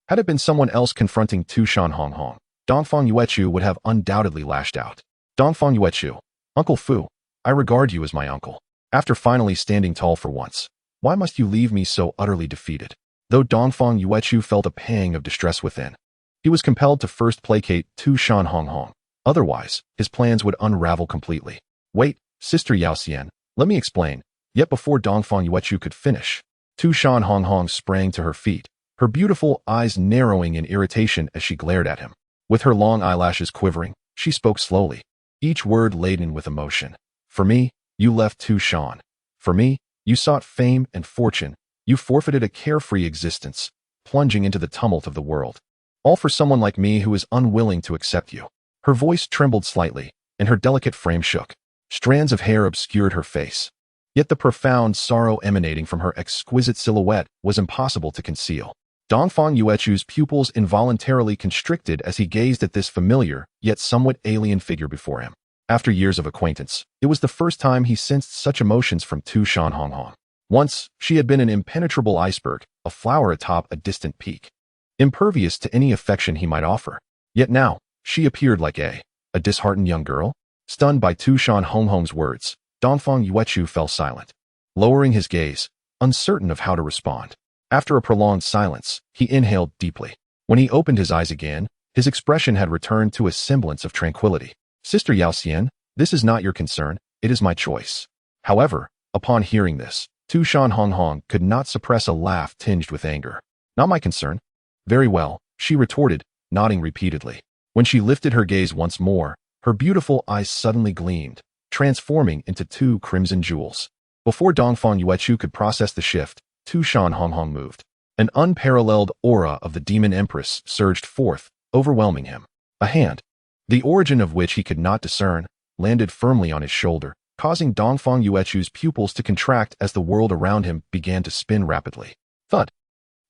had it been someone else confronting Tu Shan Rongrong, Dongfang Yuechu would have undoubtedly lashed out. "Dongfang Yuechu, Uncle Fu, I regard you as my uncle. After finally standing tall for once, why must you leave me so utterly defeated?" Though Dongfang Yuechu felt a pang of distress within, he was compelled to first placate Tu Shan Rongrong. Otherwise, his plans would unravel completely. "Wait, Sister Yao Xian, let me explain." Yet before Dongfang Yuechu could finish, Tu Shan Rongrong sprang to her feet, her beautiful eyes narrowing in irritation as she glared at him. With her long eyelashes quivering, she spoke slowly, each word laden with emotion. "For me, you left Tu Shan. For me, you sought fame and fortune. You forfeited a carefree existence, plunging into the tumult of the world. All for someone like me who is unwilling to accept you." Her voice trembled slightly, and her delicate frame shook. Strands of hair obscured her face. Yet the profound sorrow emanating from her exquisite silhouette was impossible to conceal. Dongfang Yuechu's pupils involuntarily constricted as he gazed at this familiar, yet somewhat alien figure before him. After years of acquaintance, it was the first time he sensed such emotions from Tu Shan Rongrong. Once, she had been an impenetrable iceberg, a flower atop a distant peak, impervious to any affection he might offer. Yet now, she appeared like a disheartened young girl. Stunned by Tu Shan Rongrong's words, Dongfang Yuechu fell silent, lowering his gaze, uncertain of how to respond. After a prolonged silence, he inhaled deeply. When he opened his eyes again, his expression had returned to a semblance of tranquility. "Sister Yao Xian, this is not your concern, it is my choice." However, upon hearing this, Tu Shan Rongrong could not suppress a laugh tinged with anger. "Not my concern?" "Very well," she retorted, nodding repeatedly. When she lifted her gaze once more, her beautiful eyes suddenly gleamed, transforming into two crimson jewels. Before Dongfang Yuechu could process the shift, Tu Shan Rongrong moved. An unparalleled aura of the demon empress surged forth, overwhelming him. A hand, the origin of which he could not discern, landed firmly on his shoulder, causing Dongfang Yuechu's pupils to contract as the world around him began to spin rapidly. Thud.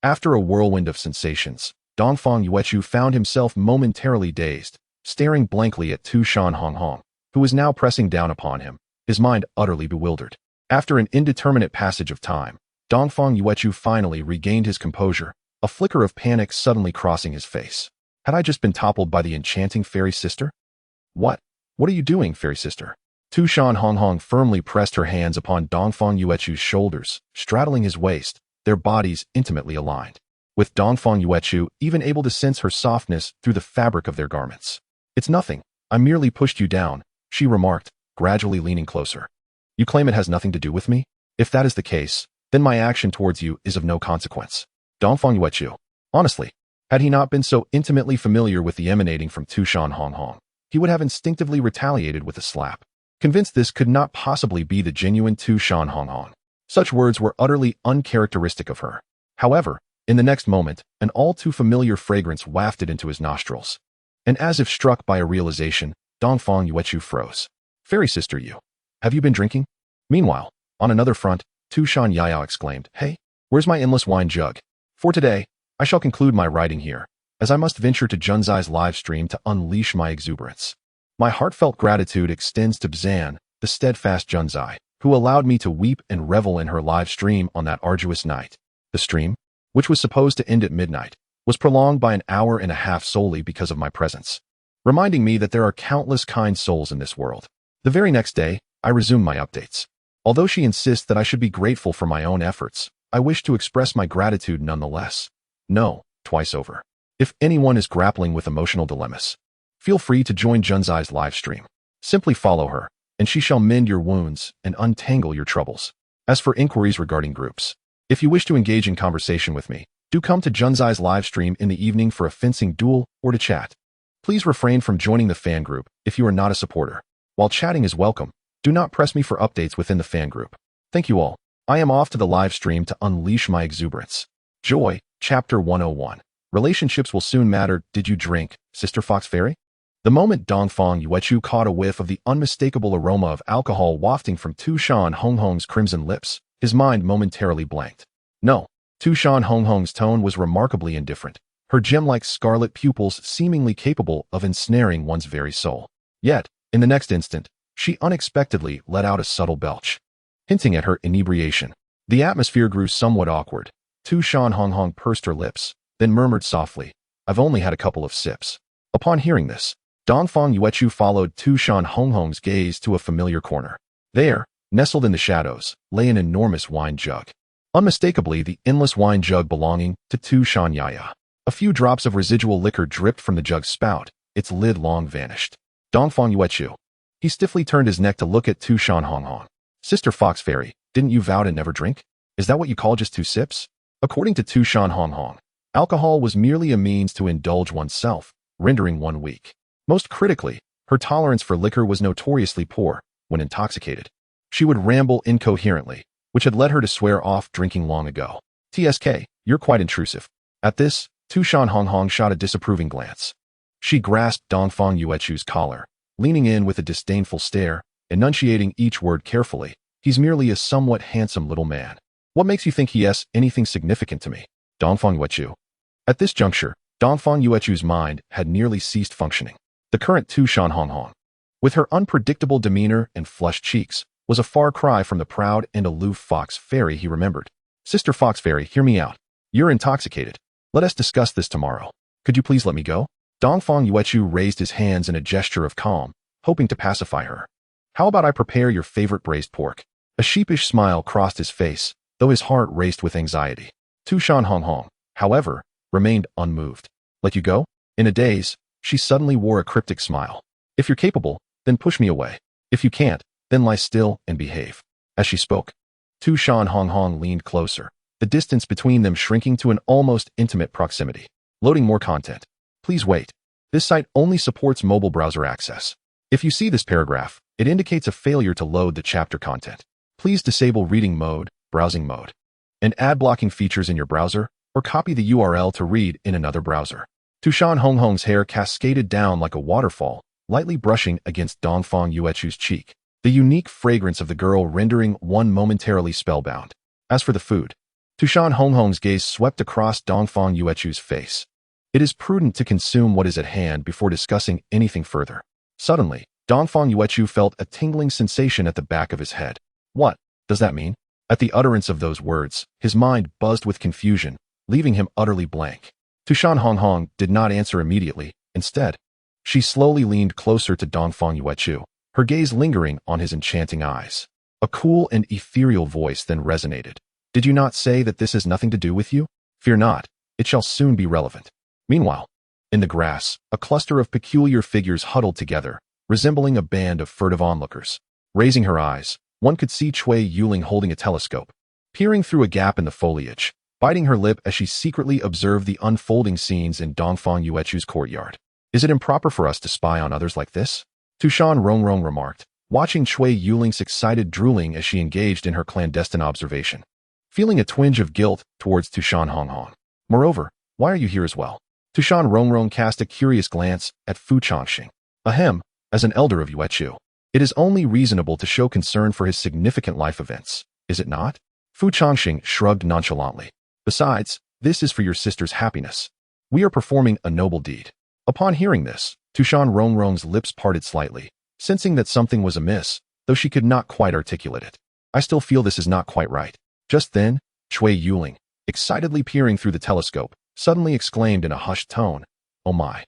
After a whirlwind of sensations, Dongfang Yuechu found himself momentarily dazed, staring blankly at Tu Shan Rongrong, who was now pressing down upon him, his mind utterly bewildered. After an indeterminate passage of time, Dongfang Yuechu finally regained his composure, a flicker of panic suddenly crossing his face. Had I just been toppled by the enchanting fairy sister? What are you doing, fairy sister?" Tu Shan Rongrong firmly pressed her hands upon Dongfang Yuechu's shoulders, straddling his waist, their bodies intimately aligned, with Dongfang Yuechu even able to sense her softness through the fabric of their garments. "It's nothing, I merely pushed you down," she remarked, gradually leaning closer. "You claim it has nothing to do with me? If that is the case, then my action towards you is of no consequence." Dongfang Yuechu, honestly, had he not been so intimately familiar with the emanating from Tu Shan Rongrong, he would have instinctively retaliated with a slap. Convinced this could not possibly be the genuine Tu Shan Rongrong. Such words were utterly uncharacteristic of her. However, in the next moment, an all too familiar fragrance wafted into his nostrils. And as if struck by a realization, Dongfang Yuechu froze. "Fairy sister, have you been drinking?" Meanwhile, on another front, Tu Shan Yao exclaimed, "Hey, where's my endless wine jug? For today, I shall conclude my writing here, as I must venture to Junzai's live stream to unleash my exuberance. My heartfelt gratitude extends to Bzan, the steadfast Junzai, who allowed me to weep and revel in her live stream on that arduous night. The stream, which was supposed to end at midnight, was prolonged by an hour and a half solely because of my presence, reminding me that there are countless kind souls in this world. The very next day, I resumed my updates. Although she insists that I should be grateful for my own efforts, I wish to express my gratitude nonetheless. No, twice over. If anyone is grappling with emotional dilemmas, feel free to join Junzai's live stream. Simply follow her, and she shall mend your wounds and untangle your troubles. As for inquiries regarding groups, if you wish to engage in conversation with me, do come to Junzai's live stream in the evening for a fencing duel or to chat. Please refrain from joining the fan group if you are not a supporter. While chatting is welcome, do not press me for updates within the fan group. Thank you all. I am off to the live stream to unleash my exuberance. Joy, Chapter 101. Relationships will soon matter. Did you drink, Sister Fox Fairy? The moment Dongfang Yuechu caught a whiff of the unmistakable aroma of alcohol wafting from Tu Shan Rongrong's crimson lips, his mind momentarily blanked. No, Tu Shan Rongrong's tone was remarkably indifferent, her gem-like scarlet pupils seemingly capable of ensnaring one's very soul. Yet, in the next instant, she unexpectedly let out a subtle belch, hinting at her inebriation. The atmosphere grew somewhat awkward. Tu Shan Rongrong pursed her lips, then murmured softly, "I've only had a couple of sips." Upon hearing this, Dongfang Yuechu followed Tu Shan Rongrong's gaze to a familiar corner. There, nestled in the shadows, lay an enormous wine jug. Unmistakably the endless wine jug belonging to Tu Shan Yaya. A few drops of residual liquor dripped from the jug's spout, its lid long vanished. Dongfang Yuechu. He stiffly turned his neck to look at Tu Shan Rongrong. "Sister Fox Fairy, didn't you vow to never drink? Is that what you call just 2 sips?" According to Tu Shan Rongrong, alcohol was merely a means to indulge oneself, rendering one weak. Most critically, her tolerance for liquor was notoriously poor. When intoxicated, she would ramble incoherently, which had led her to swear off drinking long ago. "TSK, you're quite intrusive." At this, Tu Shan Rongrong shot a disapproving glance. She grasped Dongfang Yuechu's collar, leaning in with a disdainful stare, enunciating each word carefully. "He's merely a somewhat handsome little man. What makes you think he has anything significant to me?" Dongfang Yuechu. At this juncture, Dongfang Yuechu's mind had nearly ceased functioning. The current Tu Shan Rongrong, with her unpredictable demeanor and flushed cheeks, was a far cry from the proud and aloof Fox Fairy he remembered. "Sister Fox Fairy, hear me out. You're intoxicated. Let us discuss this tomorrow. Could you please let me go?" Dongfang Yuechu raised his hands in a gesture of calm, hoping to pacify her. "How about I prepare your favorite braised pork?" A sheepish smile crossed his face, though his heart raced with anxiety. Tu Shan Rongrong, however, remained unmoved. "Let you go?" In a daze, she suddenly wore a cryptic smile. "If you're capable, then push me away. If you can't, then lie still and behave." As she spoke, Tu Shan Rongrong leaned closer, the distance between them shrinking to an almost intimate proximity. Loading more content. Please wait. This site only supports mobile browser access. If you see this paragraph, it indicates a failure to load the chapter content. Please disable reading mode, browsing mode, and ad blocking features in your browser, or copy the URL to read in another browser. Tu Shan Rongrong's hair cascaded down like a waterfall, lightly brushing against Dongfang Yuechu's cheek, the unique fragrance of the girl rendering one momentarily spellbound. As for the food, Tu Shan Rongrong's gaze swept across Dongfang Yuechu's face. It is prudent to consume what is at hand before discussing anything further. Suddenly, Dongfang Yuechu felt a tingling sensation at the back of his head. What does that mean? At the utterance of those words, his mind buzzed with confusion, leaving him utterly blank. Tu Shan Rongrong did not answer immediately. Instead, she slowly leaned closer to Dongfang Yuechu, her gaze lingering on his enchanting eyes. A cool and ethereal voice then resonated. "Did you not say that this has nothing to do with you? Fear not, it shall soon be relevant." Meanwhile, in the grass, a cluster of peculiar figures huddled together, resembling a band of furtive onlookers. Raising her eyes, one could see Cui Yuling holding a telescope, peering through a gap in the foliage, biting her lip as she secretly observed the unfolding scenes in Dongfang Yuechu's courtyard. "Is it improper for us to spy on others like this?" Tu Shan Rongrong remarked, watching Cui Yuling's excited drooling as she engaged in her clandestine observation, feeling a twinge of guilt towards Tu Shan Rongrong. "Moreover, why are you here as well?" Tu Shan Rongrong cast a curious glance at Fu Changsheng. Ahem, as an elder of Yuechu, it is only reasonable to show concern for his significant life events, is it not? Fu Changsheng shrugged nonchalantly. "Besides, this is for your sister's happiness. We are performing a noble deed." Upon hearing this, Tu Shan Rongrong's lips parted slightly, sensing that something was amiss, though she could not quite articulate it. "I still feel this is not quite right." Just then, Cui Yuling, excitedly peering through the telescope, suddenly exclaimed in a hushed tone, "Oh my!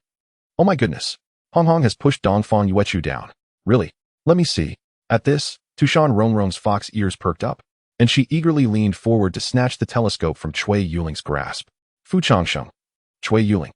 Oh my goodness! Rongrong has pushed Dongfang Yuechu down. Really? Let me see." At this, Tu Shan Rongrong's fox ears perked up, and she eagerly leaned forward to snatch the telescope from Cui Yuling's grasp. "Fu Changsheng." Cui Yuling.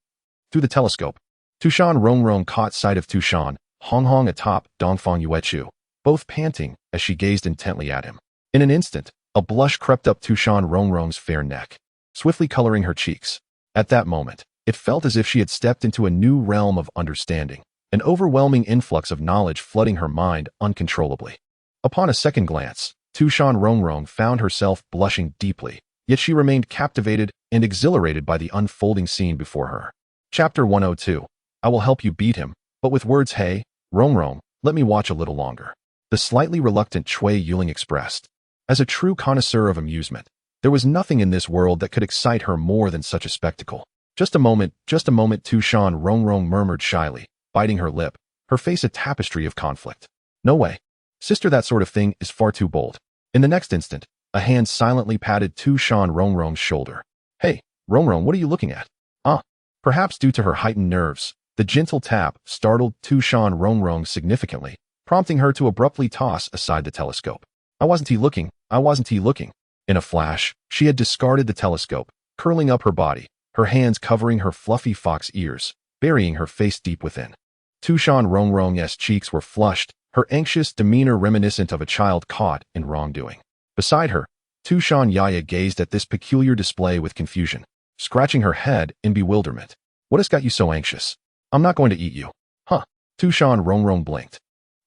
Through the telescope, Tu Shan Rongrong caught sight of Tu Shan Rongrong atop Dongfang Yuechu, both panting as she gazed intently at him. In an instant, a blush crept up Tu Shan Rongrong's fair neck, swiftly coloring her cheeks. At that moment, it felt as if she had stepped into a new realm of understanding, an overwhelming influx of knowledge flooding her mind uncontrollably. Upon a second glance, Tu Shan Rongrong found herself blushing deeply, yet she remained captivated and exhilarated by the unfolding scene before her. Chapter 102. I will help you beat him. but with words, "Hey, Rongrong, let me watch a little longer." The slightly reluctant Cui Yuling expressed. As a true connoisseur of amusement, there was nothing in this world that could excite her more than such a spectacle. Just a moment, Tu Shan Rongrong murmured shyly, biting her lip, her face a tapestry of conflict. No way. Sister, that sort of thing is far too bold. In the next instant, a hand silently patted Tu Shan Rongrong's shoulder. Hey, Rongrong, what are you looking at? Perhaps due to her heightened nerves, the gentle tap startled Tu Shan Rongrong significantly, prompting her to abruptly toss aside the telescope. I wasn't looking. In a flash, she had discarded the telescope, curling up her body, her hands covering her fluffy fox ears, burying her face deep within. Tu Shan Rongrong's cheeks were flushed, her anxious demeanor reminiscent of a child caught in wrongdoing. Beside her, Tu Shan Yaya gazed at this peculiar display with confusion, scratching her head in bewilderment. What has got you so anxious? I'm not going to eat you. Huh? Tu Shan Rongrong blinked,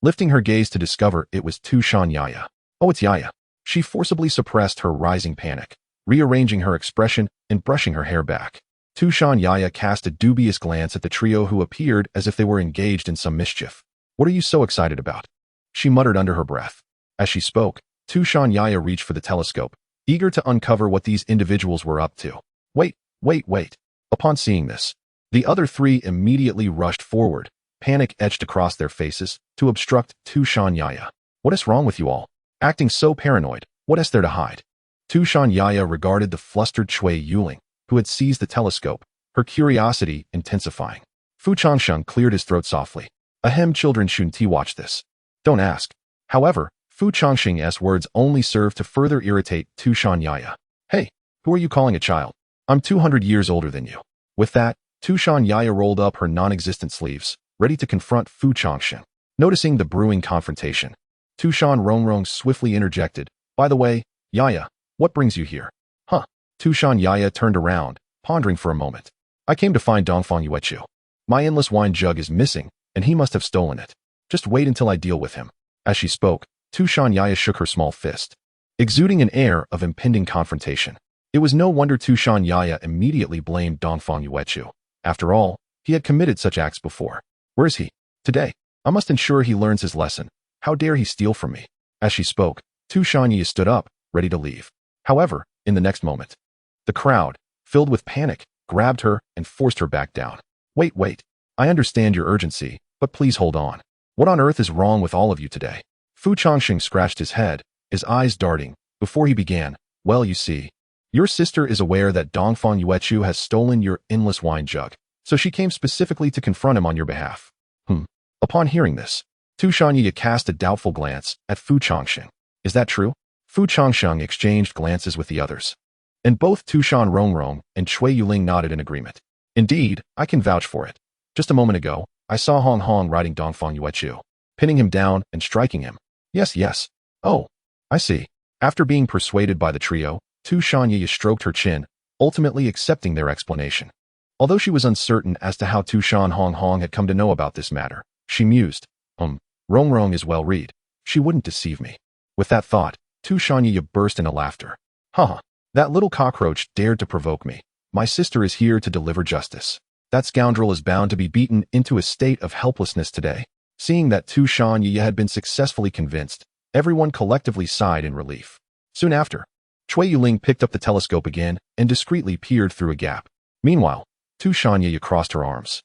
lifting her gaze to discover it was Tu Shan Yaya. Oh, it's Yaya. She forcibly suppressed her rising panic, rearranging her expression and brushing her hair back. Tu Shan Yaya cast a dubious glance at the trio who appeared as if they were engaged in some mischief. What are you so excited about? She muttered under her breath. As she spoke, Tu Shan Yaya reached for the telescope, eager to uncover what these individuals were up to. Wait. Upon seeing this, the other three immediately rushed forward, panic etched across their faces, to obstruct Tu Shan Yaya. What is wrong with you all? Acting so paranoid, what is there to hide? Tu Shan Yaya regarded the flustered Cui Yuling, who had seized the telescope, her curiosity intensifying. Fu Changsheng cleared his throat softly. Ahem, children shouldn't watch this. Don't ask. However, Fu Changsheng's words only served to further irritate Tu Shan Yaya. Hey, who are you calling a child? I'm 200 years older than you. With that, Tu Shan Yaya rolled up her non-existent sleeves, ready to confront Fu Changsheng. Noticing the brewing confrontation, Tu Shan Rongrong swiftly interjected, By the way, Yaya, what brings you here? Huh? Tu Shan Yaya turned around, pondering for a moment. I came to find Dongfang Yuechu. My endless wine jug is missing, and he must have stolen it. Just wait until I deal with him. As she spoke, Tu Shan Yaya shook her small fist, exuding an air of impending confrontation. It was no wonder Tu Shan Yaya immediately blamed Dongfang Yuechu. After all, he had committed such acts before. Where is he? Today. I must ensure he learns his lesson. How dare he steal from me? As she spoke, Tu Shan Yaya stood up, ready to leave. However, in the next moment, the crowd, filled with panic, grabbed her and forced her back down. Wait. I understand your urgency, but please hold on. What on earth is wrong with all of you today? Fu Changsheng scratched his head, his eyes darting, before he began. Well, you see, your sister is aware that Dongfang Yuechu has stolen your endless wine jug, so she came specifically to confront him on your behalf. Upon hearing this, Tu Shan Yaya cast a doubtful glance at Fu Changsheng. Is that true? Fu Changsheng exchanged glances with the others, and both Tu Shan Rongrong and Cui Yuling nodded in agreement. Indeed, I can vouch for it. Just a moment ago, I saw Hong Hong riding Dongfang Yuechu, pinning him down and striking him. Yes. Oh, I see. After being persuaded by the trio, Tu Shan Yaya stroked her chin, ultimately accepting their explanation. Although she was uncertain as to how Tu Shan Hong Hong had come to know about this matter, she mused, Rongrong is well read. She wouldn't deceive me. With that thought, Tu Shan Yaya burst into laughter. That little cockroach dared to provoke me. My sister is here to deliver justice. That scoundrel is bound to be beaten into a state of helplessness today. Seeing that Tu Shan Yaya had been successfully convinced, everyone collectively sighed in relief. Soon after, Cui Yuling picked up the telescope again and discreetly peered through a gap. Meanwhile, Tu Shan Yaya crossed her arms,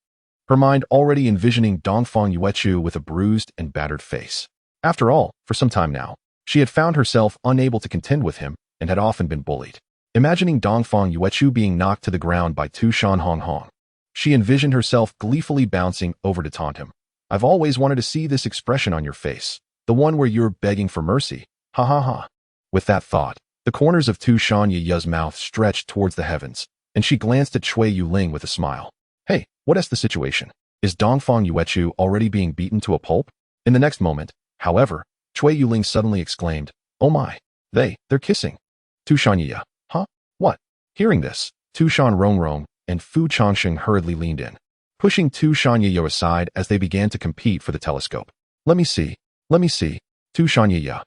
her mind already envisioning Dongfang Yuechu with a bruised and battered face. After all, for some time now, she had found herself unable to contend with him and had often been bullied. Imagining Dongfang Yuechu being knocked to the ground by Tu Shan Hong Hong, she envisioned herself gleefully bouncing over to taunt him. I've always wanted to see this expression on your face, the one where you're begging for mercy. Ha. With that thought, the corners of Tu Shan Yaya's mouth stretched towards the heavens, and she glanced at Cui Yuling with a smile. Hey, what is the situation? Is Dongfang Yuechu already being beaten to a pulp? In the next moment, however, Cui Yuling suddenly exclaimed, Oh my, they're kissing. Tu Shan Yaya, huh? What? Hearing this, Tu Shan Rongrong and Fu Changsheng hurriedly leaned in, pushing Tu Shan Yaya aside as they began to compete for the telescope. Let me see. Tu Shan Yaya.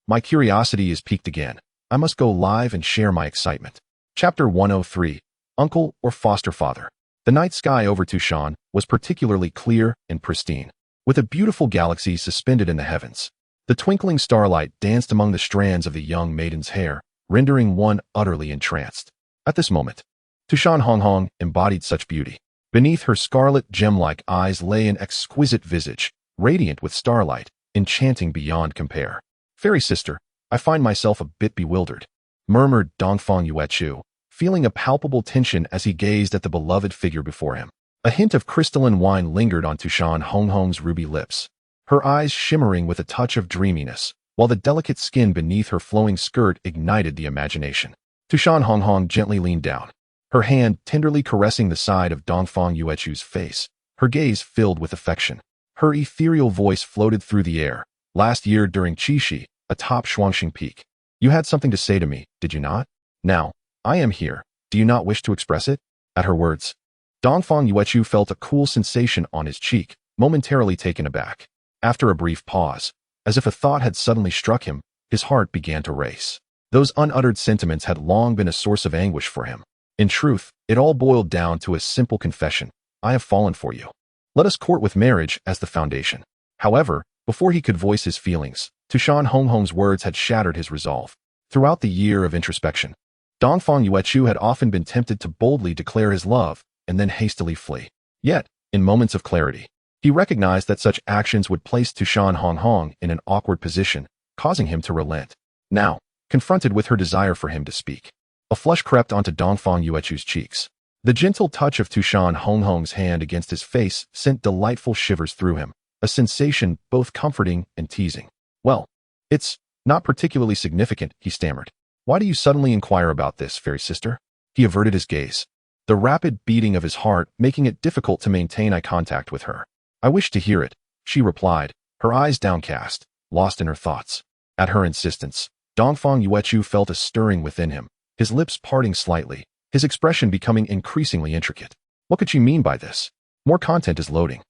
My curiosity is piqued again. I must go live and share my excitement. Chapter 103, Uncle or Foster Father. The night sky over Tu Shan was particularly clear and pristine, with a beautiful galaxy suspended in the heavens. The twinkling starlight danced among the strands of the young maiden's hair, rendering one utterly entranced. At this moment, Tu Shan Rongrong embodied such beauty. Beneath her scarlet gem-like eyes lay an exquisite visage, radiant with starlight, enchanting beyond compare. "Fairy sister, I find myself a bit bewildered," murmured Dongfang Yuechu, feeling a palpable tension as he gazed at the beloved figure before him. A hint of crystalline wine lingered on Tu Shan Rongrong's ruby lips, her eyes shimmering with a touch of dreaminess, while the delicate skin beneath her flowing skirt ignited the imagination. Tu Shan Rongrong gently leaned down, her hand tenderly caressing the side of Dongfang Yuechu's face, her gaze filled with affection. Her ethereal voice floated through the air. "Last year during Qixi, atop Changsheng Peak, you had something to say to me, did you not? Now, I am here. Do you not wish to express it?" At her words, Dongfang Yuechu felt a cool sensation on his cheek, momentarily taken aback. After a brief pause, as if a thought had suddenly struck him, his heart began to race. Those unuttered sentiments had long been a source of anguish for him. In truth, it all boiled down to a simple confession: "I have fallen for you. Let us court with marriage as the foundation." However, before he could voice his feelings, Tu Shan Rongrong's words had shattered his resolve. Throughout the year of introspection, Dongfang Yuechu had often been tempted to boldly declare his love and then hastily flee. Yet, in moments of clarity, he recognized that such actions would place Tu Shan Rongrong in an awkward position, causing him to relent. Now, confronted with her desire for him to speak, a flush crept onto Dongfang Yuechu's cheeks. The gentle touch of Tu Shan Rongrong's hand against his face sent delightful shivers through him, a sensation both comforting and teasing. "Well, it's not particularly significant," he stammered. "Why do you suddenly inquire about this, fairy sister?" He averted his gaze, the rapid beating of his heart making it difficult to maintain eye contact with her. "I wish to hear it," she replied, her eyes downcast, lost in her thoughts. At her insistence, Dongfang Yuechu felt a stirring within him, his lips parting slightly, his expression becoming increasingly intricate. What could she mean by this? More content is loading.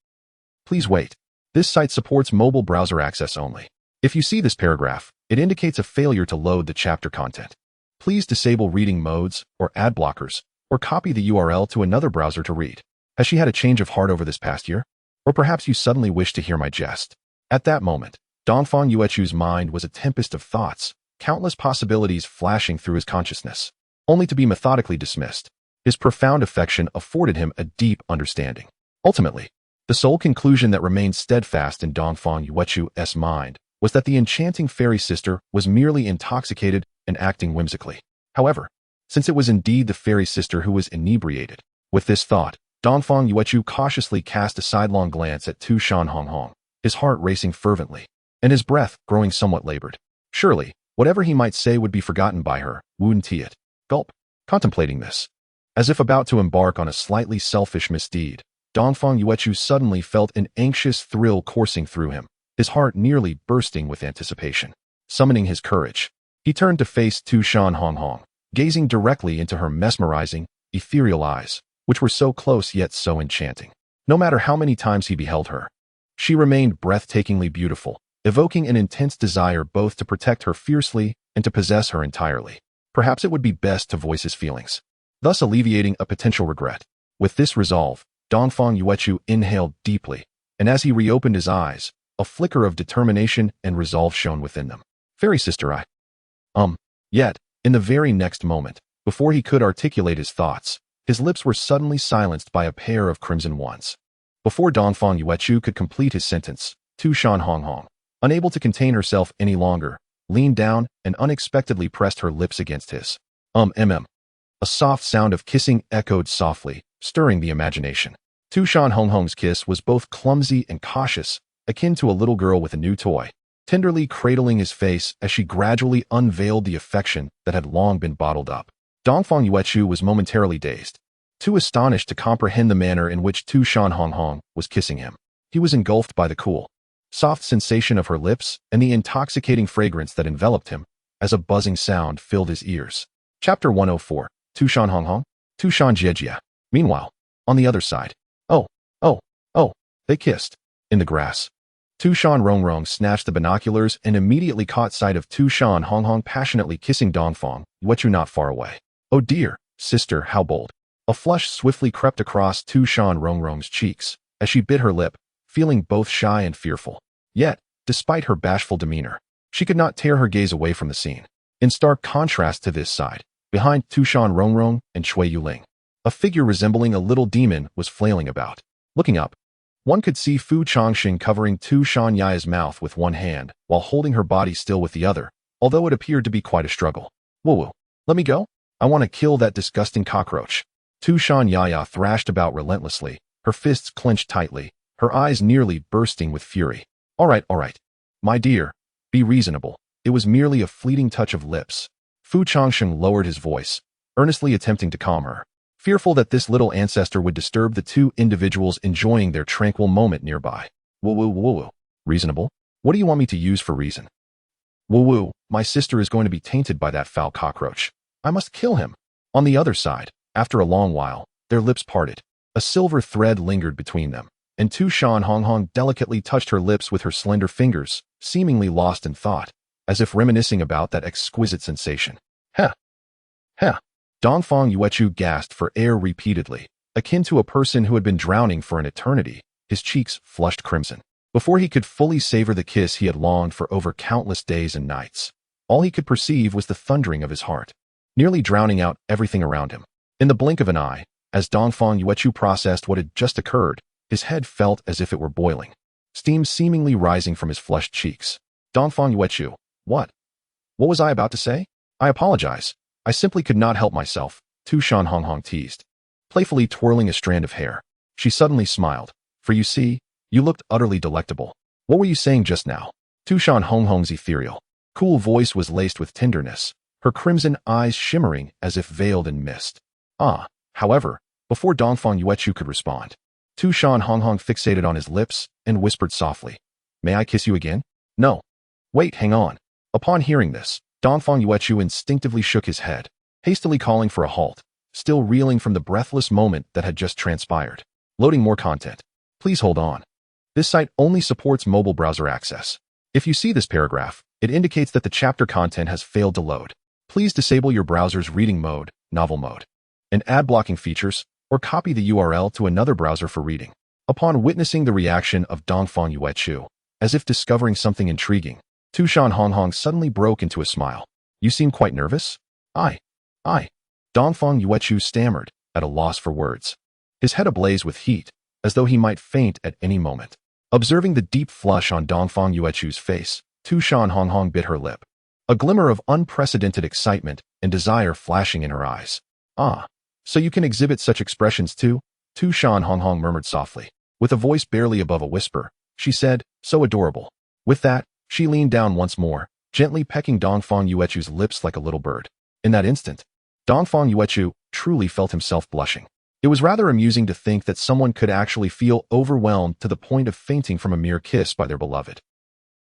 Please wait. This site supports mobile browser access only. If you see this paragraph, it indicates a failure to load the chapter content. Please disable reading modes or ad blockers, or copy the URL to another browser to read. Has she had a change of heart over this past year? Or perhaps you suddenly wish to hear my jest. At that moment, Dongfang Yuechu's mind was a tempest of thoughts, countless possibilities flashing through his consciousness, only to be methodically dismissed. His profound affection afforded him a deep understanding. Ultimately, the sole conclusion that remained steadfast in Dongfang Yuechu's mind was that the enchanting fairy sister was merely intoxicated and acting whimsically. However, since it was indeed the fairy sister who was inebriated, with this thought, Dongfang Yuechu cautiously cast a sidelong glance at Tu Shan Rongrong, his heart racing fervently, and his breath growing somewhat labored. Surely, whatever he might say would be forgotten by her, wouldn't it? Gulp. Contemplating this, as if about to embark on a slightly selfish misdeed, Dongfang Yuechu suddenly felt an anxious thrill coursing through him, his heart nearly bursting with anticipation. Summoning his courage, he turned to face Tu Shan Rongrong, gazing directly into her mesmerizing, ethereal eyes, which were so close yet so enchanting. No matter how many times he beheld her, she remained breathtakingly beautiful, evoking an intense desire both to protect her fiercely and to possess her entirely. Perhaps it would be best to voice his feelings, thus alleviating a potential regret. With this resolve, Dongfang Yuechu inhaled deeply, and as he reopened his eyes, a flicker of determination and resolve shone within them. "Fairy sister, Yet, in the very next moment, before he could articulate his thoughts, his lips were suddenly silenced by a pair of crimson ones. Before Dongfang Yuechu could complete his sentence, Tu Shan Rongrong, unable to contain herself any longer, leaned down and unexpectedly pressed her lips against his. A soft sound of kissing echoed softly, stirring the imagination. Tu Shan Rongrong's kiss was both clumsy and cautious, akin to a little girl with a new toy, tenderly cradling his face as she gradually unveiled the affection that had long been bottled up. Dongfang Yuechu was momentarily dazed, too astonished to comprehend the manner in which Tu Shan Rongrong was kissing him. He was engulfed by the cool, soft sensation of her lips and the intoxicating fragrance that enveloped him, as a buzzing sound filled his ears. Chapter 104. Tu Shan Rongrong? Tu Shan Jiejia. Meanwhile, on the other side. They kissed. In the grass. Tu Shan Rongrong snatched the binoculars and immediately caught sight of Tu Shan Rongrong passionately kissing Dongfang Yuechu not far away. "Oh dear, sister, how bold. A flush swiftly crept across Tu Shan Rongrong's cheeks as she bit her lip, feeling both shy and fearful. Yet, despite her bashful demeanor, she could not tear her gaze away from the scene. In stark contrast to this side, behind Tu Shan Rongrong and Chui Yuling, a figure resembling a little demon was flailing about. Looking up, one could see Fu Changsheng covering Tu Shan Yaya's mouth with one hand while holding her body still with the other, although it appeared to be quite a struggle. Woo-woo, let me go? I want to kill that disgusting cockroach. Tu Shan Yaya thrashed about relentlessly, her fists clenched tightly, her eyes nearly bursting with fury. All right. My dear, be reasonable. It was merely a fleeting touch of lips. Fu Changsheng lowered his voice, earnestly attempting to calm her, fearful that this little ancestor would disturb the two individuals enjoying their tranquil moment nearby. Woo-woo. Reasonable? What do you want me to use for reason? Woo-woo, my sister is going to be tainted by that foul cockroach. I must kill him. On the other side, after a long while, their lips parted. A silver thread lingered between them, and Tu Shan Rongrong delicately touched her lips with her slender fingers, seemingly lost in thought, as if reminiscing about that exquisite sensation. Heh. Dongfang Yuechu gasped for air repeatedly, akin to a person who had been drowning for an eternity, his cheeks flushed crimson. Before he could fully savor the kiss he had longed for over countless days and nights, all he could perceive was the thundering of his heart, nearly drowning out everything around him. In the blink of an eye, as Dongfang Yuechu processed what had just occurred, his head felt as if it were boiling, steam seemingly rising from his flushed cheeks. Dongfang Yuechu, what? What was I about to say? I apologize. I simply could not help myself, Tu Shan Rongrong teased, playfully twirling a strand of hair. She suddenly smiled, for you see, you looked utterly delectable. What were you saying just now? Tu Shan Rongrong's ethereal, cool voice was laced with tenderness, her crimson eyes shimmering as if veiled in mist. However, before Dongfang Yuechu could respond, Tu Shan Rongrong fixated on his lips and whispered softly, "May I kiss you again?" No. Wait, hang on. Upon hearing this, Dongfang Yuechu instinctively shook his head, hastily calling for a halt, still reeling from the breathless moment that had just transpired. Loading more content. Please hold on. This site only supports mobile browser access. If you see this paragraph, it indicates that the chapter content has failed to load. Please disable your browser's reading mode, novel mode, and ad blocking features, or copy the URL to another browser for reading. Upon witnessing the reaction of Dongfang Yuechu, as if discovering something intriguing, Tu Shan Rongrong suddenly broke into a smile. You seem quite nervous? I. Dongfang Yuechu stammered, at a loss for words, his head ablaze with heat, as though he might faint at any moment. Observing the deep flush on Dongfang Yuechu's face, Tu Shan Rongrong bit her lip, a glimmer of unprecedented excitement and desire flashing in her eyes. So you can exhibit such expressions too? Tu Shan Rongrong murmured softly. With a voice barely above a whisper, she said, so adorable. With that, she leaned down once more, gently pecking Dongfang Yuechu's lips like a little bird. In that instant, Dongfang Yuechu truly felt himself blushing. It was rather amusing to think that someone could actually feel overwhelmed to the point of fainting from a mere kiss by their beloved.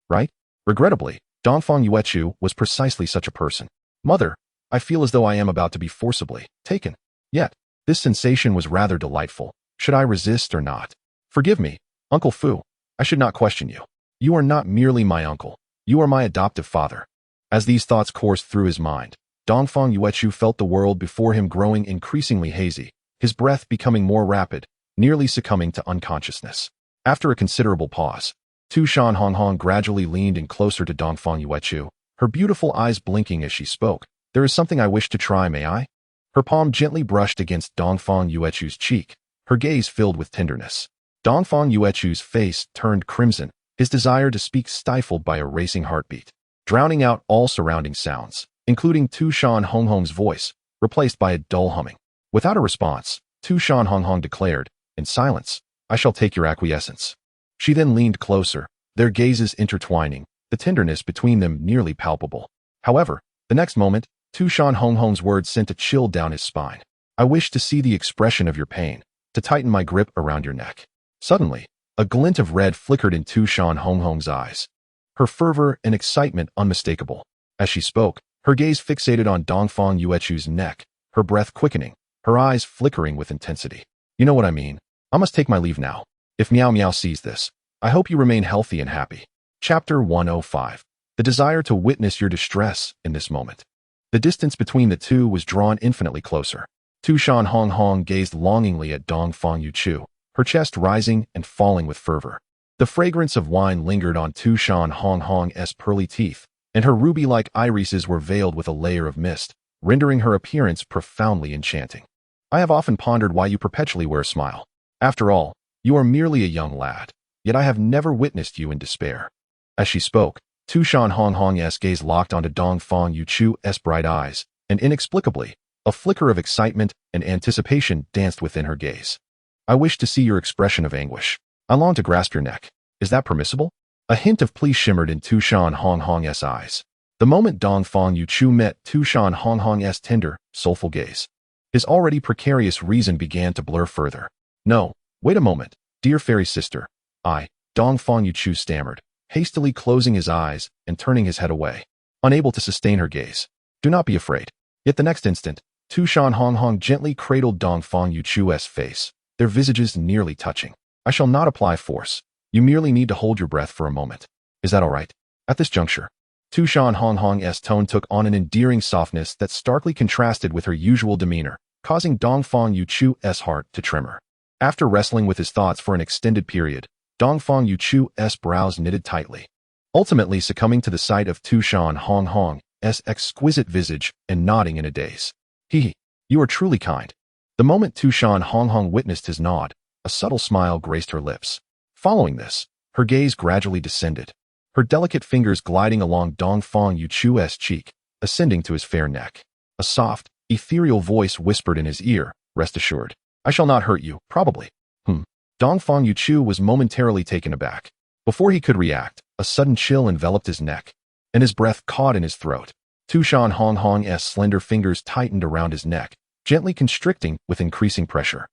Right? Regrettably, Dongfang Yuechu was precisely such a person. Mother, I feel as though I am about to be forcibly taken. Yet, this sensation was rather delightful. Should I resist or not? Forgive me, Uncle Fu. I should not question you. You are not merely my uncle. You are my adoptive father. As these thoughts coursed through his mind, Dongfang Yuechu felt the world before him growing increasingly hazy, his breath becoming more rapid, nearly succumbing to unconsciousness. After a considerable pause, Tu Shan Rongrong gradually leaned in closer to Dongfang Yuechu, her beautiful eyes blinking as she spoke. There is something I wish to try, may I? Her palm gently brushed against Dongfang Yuechu's cheek, her gaze filled with tenderness. Dongfang Yuechu's face turned crimson, his desire to speak stifled by a racing heartbeat, drowning out all surrounding sounds, including Tu Shan Rongrong's voice, replaced by a dull humming. Without a response, Tu Shan Rongrong declared, in silence, I shall take your acquiescence. She then leaned closer, their gazes intertwining, the tenderness between them nearly palpable. However, the next moment, Tu Shan Rongrong's words sent a chill down his spine. I wish to see the expression of your pain, to tighten my grip around your neck. Suddenly, a glint of red flickered in Tu Shan Rongrong's eyes, her fervor and excitement unmistakable. As she spoke, her gaze fixated on Dongfang Yuechu's neck, her breath quickening, her eyes flickering with intensity. You know what I mean. I must take my leave now. If Meow Meow sees this, I hope you remain healthy and happy. Chapter 105. The desire to witness your distress in this moment. The distance between the two was drawn infinitely closer. Tu Shan Rongrong gazed longingly at Dongfang Yuchu, her chest rising and falling with fervor. The fragrance of wine lingered on Tu Shan Rongrong's pearly teeth, and her ruby-like irises were veiled with a layer of mist, rendering her appearance profoundly enchanting. I have often pondered why you perpetually wear a smile. After all, you are merely a young lad, yet I have never witnessed you in despair. As she spoke, Tu Shan Rongrong's gaze locked onto Dongfang Yuchu's bright eyes, and inexplicably, a flicker of excitement and anticipation danced within her gaze. I wish to see your expression of anguish. I long to grasp your neck. Is that permissible? A hint of plea shimmered in Tu Shan Rongrong's eyes. The moment Dongfang Yuchu met Tu Shan Rongrong's tender, soulful gaze, his already precarious reason began to blur further. No, wait a moment, dear fairy sister. Dongfang Yuchu stammered, hastily closing his eyes and turning his head away, unable to sustain her gaze. Do not be afraid. Yet the next instant, Tu Shan Rongrong gently cradled Dongfang Yuchu's face, their visages nearly touching. I shall not apply force. You merely need to hold your breath for a moment. Is that all right? At this juncture, Tu Shan Rongrong's tone took on an endearing softness that starkly contrasted with her usual demeanor, causing Dongfang Yuchu's heart to tremor. After wrestling with his thoughts for an extended period, Dongfang Yuchu's brows knitted tightly, ultimately succumbing to the sight of Tu Shan Rongrong's exquisite visage and nodding in a daze. You are truly kind. The moment Tu Shan Rongrong witnessed his nod, a subtle smile graced her lips. Following this, her gaze gradually descended, her delicate fingers gliding along Dongfang Yuchu's cheek, ascending to his fair neck. A soft, ethereal voice whispered in his ear, "Rest assured, I shall not hurt you, probably." Dongfang Yuchu was momentarily taken aback. Before he could react, a sudden chill enveloped his neck, and his breath caught in his throat. Tu Shan Rongrong's slender fingers tightened around his neck, gently constricting with increasing pressure.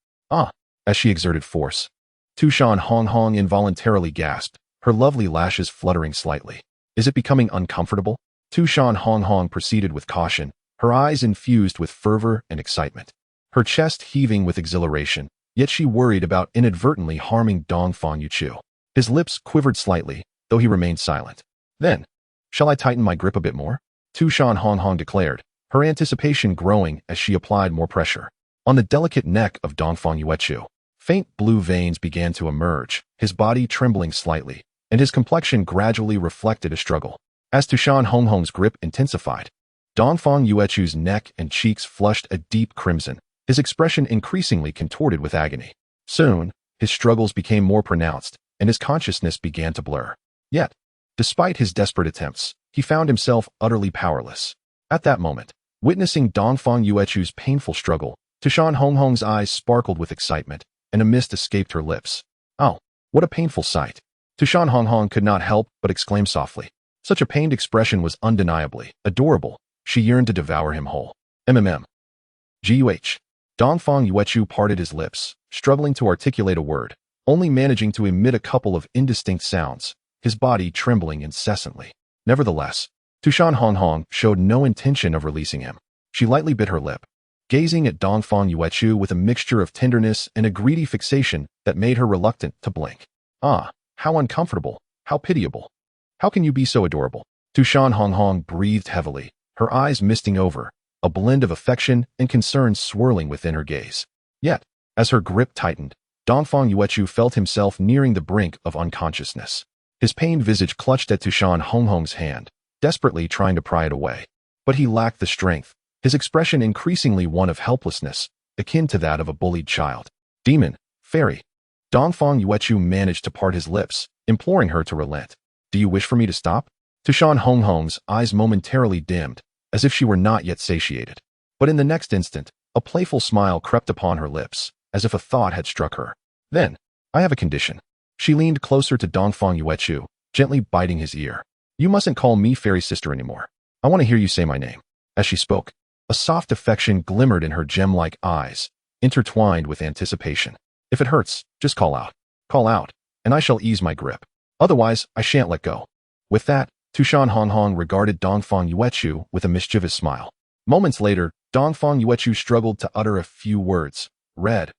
As she exerted force, Tu Shan Rongrong involuntarily gasped, her lovely lashes fluttering slightly. Is it becoming uncomfortable? Tu Shan Rongrong proceeded with caution, her eyes infused with fervor and excitement, her chest heaving with exhilaration, yet she worried about inadvertently harming Dongfang Yuchu. His lips quivered slightly, though he remained silent. Then, shall I tighten my grip a bit more? Tu Shan Rongrong declared, her anticipation growing as she applied more pressure. On the delicate neck of Dongfang Yuchu, faint blue veins began to emerge, his body trembling slightly, and his complexion gradually reflected a struggle. As Tu Shan Rongrong's grip intensified, Dongfang Yuchu's neck and cheeks flushed a deep crimson, his expression increasingly contorted with agony. Soon, his struggles became more pronounced, and his consciousness began to blur. Yet, despite his desperate attempts, he found himself utterly powerless. At that moment, witnessing Dongfang Yuchu's painful struggle, Tu Shan Rongrong's eyes sparkled with excitement, and a mist escaped her lips. Oh, what a painful sight! Tu Shan Rongrong could not help but exclaim softly. Such a pained expression was undeniably adorable. She yearned to devour him whole. Guh. Dongfang Yuchu parted his lips, struggling to articulate a word, only managing to emit a couple of indistinct sounds, his body trembling incessantly. Nevertheless, Tu Shan Rongrong showed no intention of releasing him. She lightly bit her lip, gazing at Dongfang Yuchu with a mixture of tenderness and a greedy fixation that made her reluctant to blink. How uncomfortable, how pitiable. How can you be so adorable? Tu Shan Rongrong breathed heavily, her eyes misting over, a blend of affection and concern swirling within her gaze. Yet, as her grip tightened, Dongfang Yuchu felt himself nearing the brink of unconsciousness. His pained visage clutched at Tu Shan Rongrong's hand, desperately trying to pry it away. But he lacked the strength, his expression increasingly one of helplessness, akin to that of a bullied child. Demon, fairy. Dongfang Yuchu managed to part his lips, imploring her to relent. Do you wish for me to stop? Tu Shan Rongrong's eyes momentarily dimmed, as if she were not yet satiated. But in the next instant, a playful smile crept upon her lips, as if a thought had struck her. Then, I have a condition. She leaned closer to Dongfang Yuchu, gently biting his ear. You mustn't call me fairy sister anymore. I want to hear you say my name. As she spoke, a soft affection glimmered in her gem-like eyes, intertwined with anticipation. If it hurts, just call out. Call out, and I shall ease my grip. Otherwise, I shan't let go. With that, Tu Shan Rongrong regarded Dongfang Yuchu with a mischievous smile. Moments later, Dongfang Yuchu struggled to utter a few words. Red,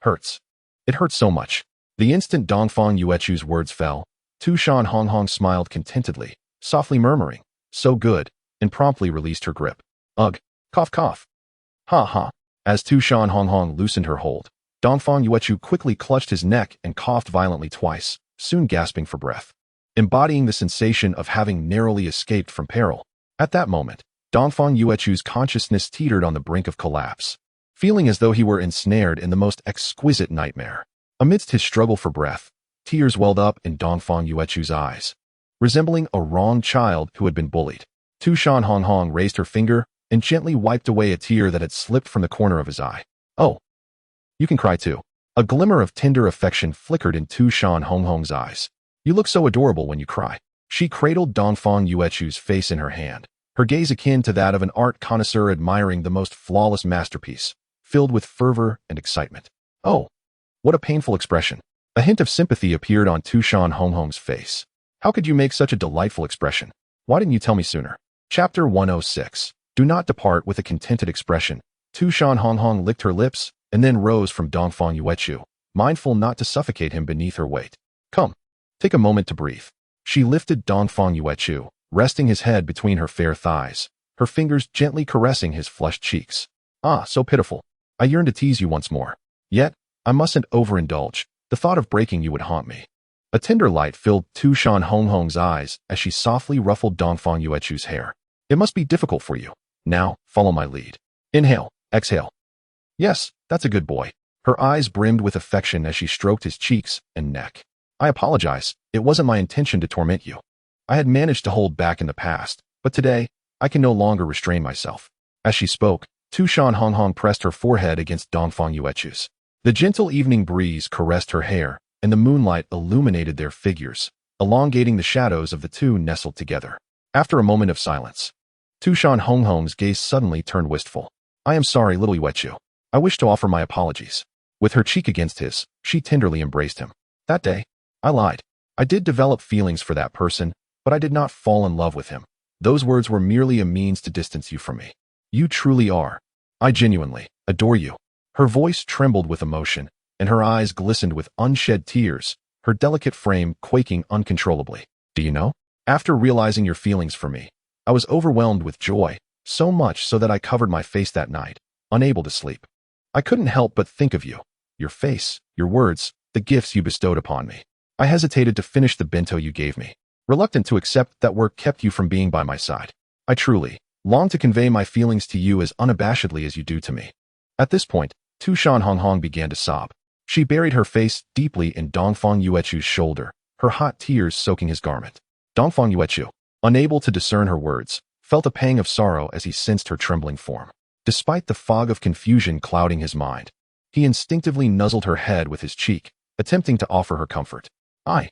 hurts. It hurts so much. The instant Dongfang Yuchu's words fell, Tu Shan Rongrong smiled contentedly, softly murmuring, so good, and promptly released her grip. Ugh, cough. Ha. As Tu Shan Rongrong loosened her hold, Dongfang Yuechu quickly clutched his neck and coughed violently twice, soon gasping for breath, embodying the sensation of having narrowly escaped from peril. At that moment, Dongfang Yuechu's consciousness teetered on the brink of collapse, feeling as though he were ensnared in the most exquisite nightmare. Amidst his struggle for breath, tears welled up in Dongfang Yuechu's eyes, resembling a wronged child who had been bullied. Tu Shan Rongrong raised her finger and gently wiped away a tear that had slipped from the corner of his eye. "Oh, you can cry too." A glimmer of tender affection flickered in Tu Shan Rongrong's eyes. "You look so adorable when you cry." She cradled Dongfang Yuechu's face in her hand, her gaze akin to that of an art connoisseur admiring the most flawless masterpiece, filled with fervor and excitement. "Oh, what a painful expression." A hint of sympathy appeared on Tu Shan Rongrong's face. "How could you make such a delightful expression? Why didn't you tell me sooner?" Chapter 106. Do not depart with a contented expression. Tu Shan Rongrong licked her lips and then rose from Dongfang Yuechu, mindful not to suffocate him beneath her weight. "Come, take a moment to breathe." She lifted Dongfang Yuechu, resting his head between her fair thighs, her fingers gently caressing his flushed cheeks. "Ah, so pitiful. I yearn to tease you once more. Yet, I mustn't overindulge. The thought of breaking you would haunt me." A tender light filled Tu Shan Rongrong's eyes as she softly ruffled Dongfang Yuechu's hair. "It must be difficult for you. Now, follow my lead. Inhale, exhale." "Yes, that's a good boy." Her eyes brimmed with affection as she stroked his cheeks and neck. "I apologize. It wasn't my intention to torment you. I had managed to hold back in the past, but today, I can no longer restrain myself." As she spoke, Tu Shan Rongrong pressed her forehead against Dongfang Yuechu's. The gentle evening breeze caressed her hair, and the moonlight illuminated their figures, elongating the shadows of the two nestled together. After a moment of silence, Tu Shan Rongrong's gaze suddenly turned wistful. "I am sorry, little Yuechu. I wish to offer my apologies." With her cheek against his, she tenderly embraced him. "That day, I lied. I did develop feelings for that person, but I did not fall in love with him. Those words were merely a means to distance you from me. You truly are. I genuinely adore you." Her voice trembled with emotion, and her eyes glistened with unshed tears, her delicate frame quaking uncontrollably. "Do you know? After realizing your feelings for me, I was overwhelmed with joy, so much so that I covered my face that night, unable to sleep. I couldn't help but think of you, your face, your words, the gifts you bestowed upon me. I hesitated to finish the bento you gave me, reluctant to accept that work kept you from being by my side. I truly long to convey my feelings to you as unabashedly as you do to me." At this point, Tu Shan Rongrong began to sob. She buried her face deeply in Dongfang Yuechu's shoulder, her hot tears soaking his garment. Dongfang Yuechu, unable to discern her words, felt a pang of sorrow as he sensed her trembling form. Despite the fog of confusion clouding his mind, he instinctively nuzzled her head with his cheek, attempting to offer her comfort. I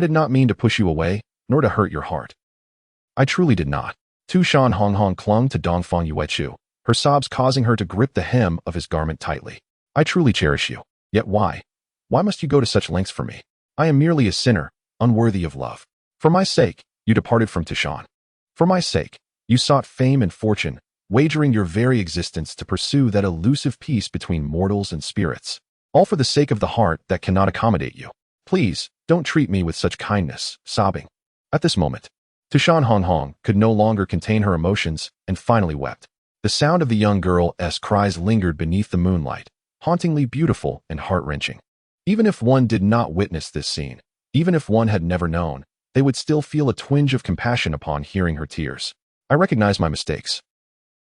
did not mean to push you away, nor to hurt your heart. I truly did not." Tu Shan Rongrong clung to Dongfang Yuechu, her sobs causing her to grip the hem of his garment tightly. "I truly cherish you. Yet why? Why must you go to such lengths for me? I am merely a sinner, unworthy of love. For my sake, you departed from Tu Shan. For my sake, you sought fame and fortune, wagering your very existence to pursue that elusive peace between mortals and spirits. All for the sake of the heart that cannot accommodate you. Please, don't treat me with such kindness." Sobbing. At this moment, Tu Shan Rongrong could no longer contain her emotions and finally wept. The sound of the young girl's cries lingered beneath the moonlight, hauntingly beautiful and heart-wrenching. Even if one did not witness this scene, even if one had never known, they would still feel a twinge of compassion upon hearing her tears. "I recognize my mistakes.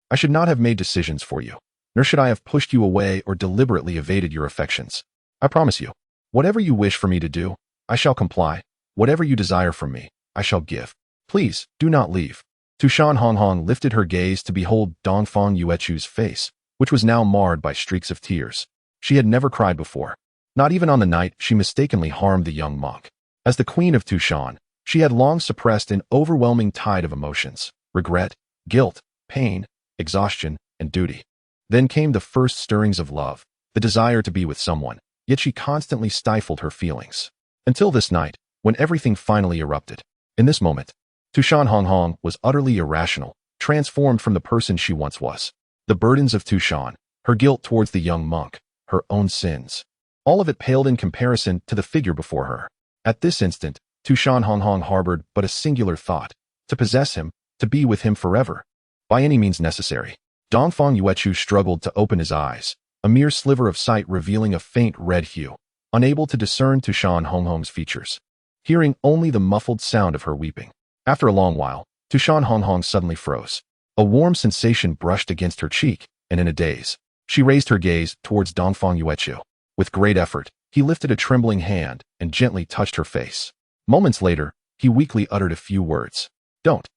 I should not have made decisions for you, nor should I have pushed you away or deliberately evaded your affections. I promise you, whatever you wish for me to do, I shall comply. Whatever you desire from me, I shall give. Please, do not leave." Tu Shan Rongrong lifted her gaze to behold Dongfang Yuechu's face, which was now marred by streaks of tears. She had never cried before, not even on the night she mistakenly harmed the young monk. As the queen of Tu Shan, she had long suppressed an overwhelming tide of emotions: regret, guilt, pain, exhaustion, and duty. Then came the first stirrings of love, the desire to be with someone, yet she constantly stifled her feelings. Until this night, when everything finally erupted. In this moment, Tu Shan Rongrong was utterly irrational, transformed from the person she once was. The burdens of Tu Shan, her guilt towards the young monk, her own sins, all of it paled in comparison to the figure before her. At this instant, Tu Shan Rongrong harbored but a singular thought: to possess him, to be with him forever, by any means necessary. Dongfang Yuechu struggled to open his eyes, a mere sliver of sight revealing a faint red hue, unable to discern Tu Shan Rongrong's features, hearing only the muffled sound of her weeping. After a long while, Tu Shan Rongrong suddenly froze. A warm sensation brushed against her cheek, and in a daze, she raised her gaze towards Dongfang Yuechu. With great effort, he lifted a trembling hand and gently touched her face. Moments later, he weakly uttered a few words. "Don't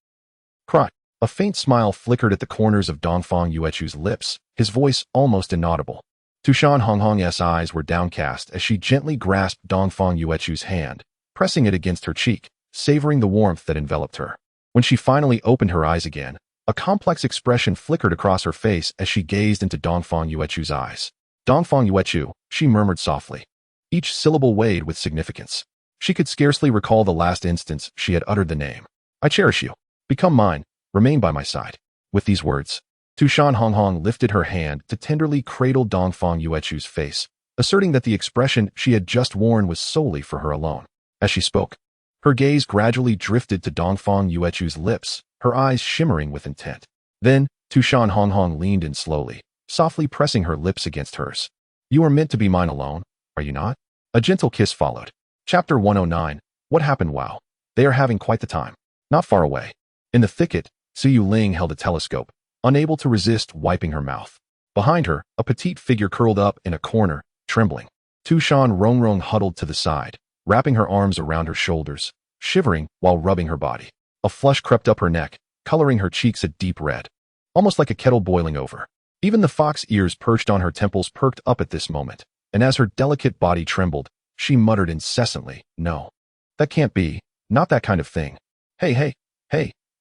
cry." A faint smile flickered at the corners of Dongfang Yuechu's lips, his voice almost inaudible. Tu Shan Rongrong's eyes were downcast as she gently grasped Dongfang Yuechu's hand, pressing it against her cheek, savoring the warmth that enveloped her. When she finally opened her eyes again, a complex expression flickered across her face as she gazed into Dongfang Yuechu's eyes. "Dongfang Yuechu," she murmured softly, each syllable weighed with significance. She could scarcely recall the last instance she had uttered the name. "I cherish you. Become mine. Remain by my side." With these words, Tu Shan Rongrong lifted her hand to tenderly cradle Dongfang Yuechu's face, asserting that the expression she had just worn was solely for her alone. As she spoke, her gaze gradually drifted to Dongfang Yuechu's lips, her eyes shimmering with intent. Then, Tu Shan Rongrong leaned in slowly, softly pressing her lips against hers. "You are meant to be mine alone, are you not?" A gentle kiss followed. Chapter 109. What happened? Wow. They are having quite the time. Not far away, in the thicket, Siyu Ling held a telescope, unable to resist wiping her mouth. Behind her, a petite figure curled up in a corner, trembling. Tu Shan Rongrong huddled to the side, wrapping her arms around her shoulders, shivering while rubbing her body. A flush crept up her neck, coloring her cheeks a deep red, almost like a kettle boiling over. Even the fox ears perched on her temples perked up at this moment, and as her delicate body trembled, she muttered incessantly, "No. That can't be. Not that kind of thing. Hey.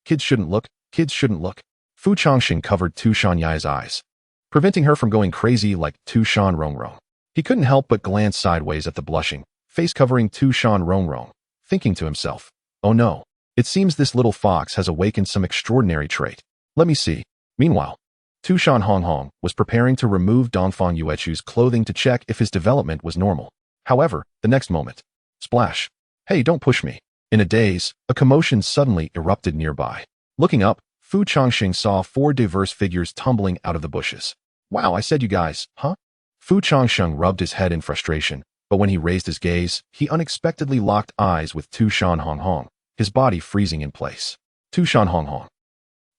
Kids shouldn't look. Kids shouldn't look." Fu Changsheng covered Tu Shan Ya's eyes, preventing her from going crazy like Tu Shan Rongrong. He couldn't help but glance sideways at the blushing, face-covering Tu Shan Rongrong, thinking to himself, "Oh no. It seems this little fox has awakened some extraordinary trait. Let me see." Meanwhile, Tu Shan Rongrong was preparing to remove Dongfang Yuechu's clothing to check if his development was normal. However, the next moment, splash. "Hey, don't push me." In a daze, a commotion suddenly erupted nearby. Looking up, Fu Changsheng saw 4 diverse figures tumbling out of the bushes. "Wow, I said you guys, huh?" Fu Changsheng rubbed his head in frustration, but when he raised his gaze, he unexpectedly locked eyes with Tu Shan Rongrong, his body freezing in place. Tu Shan Rongrong.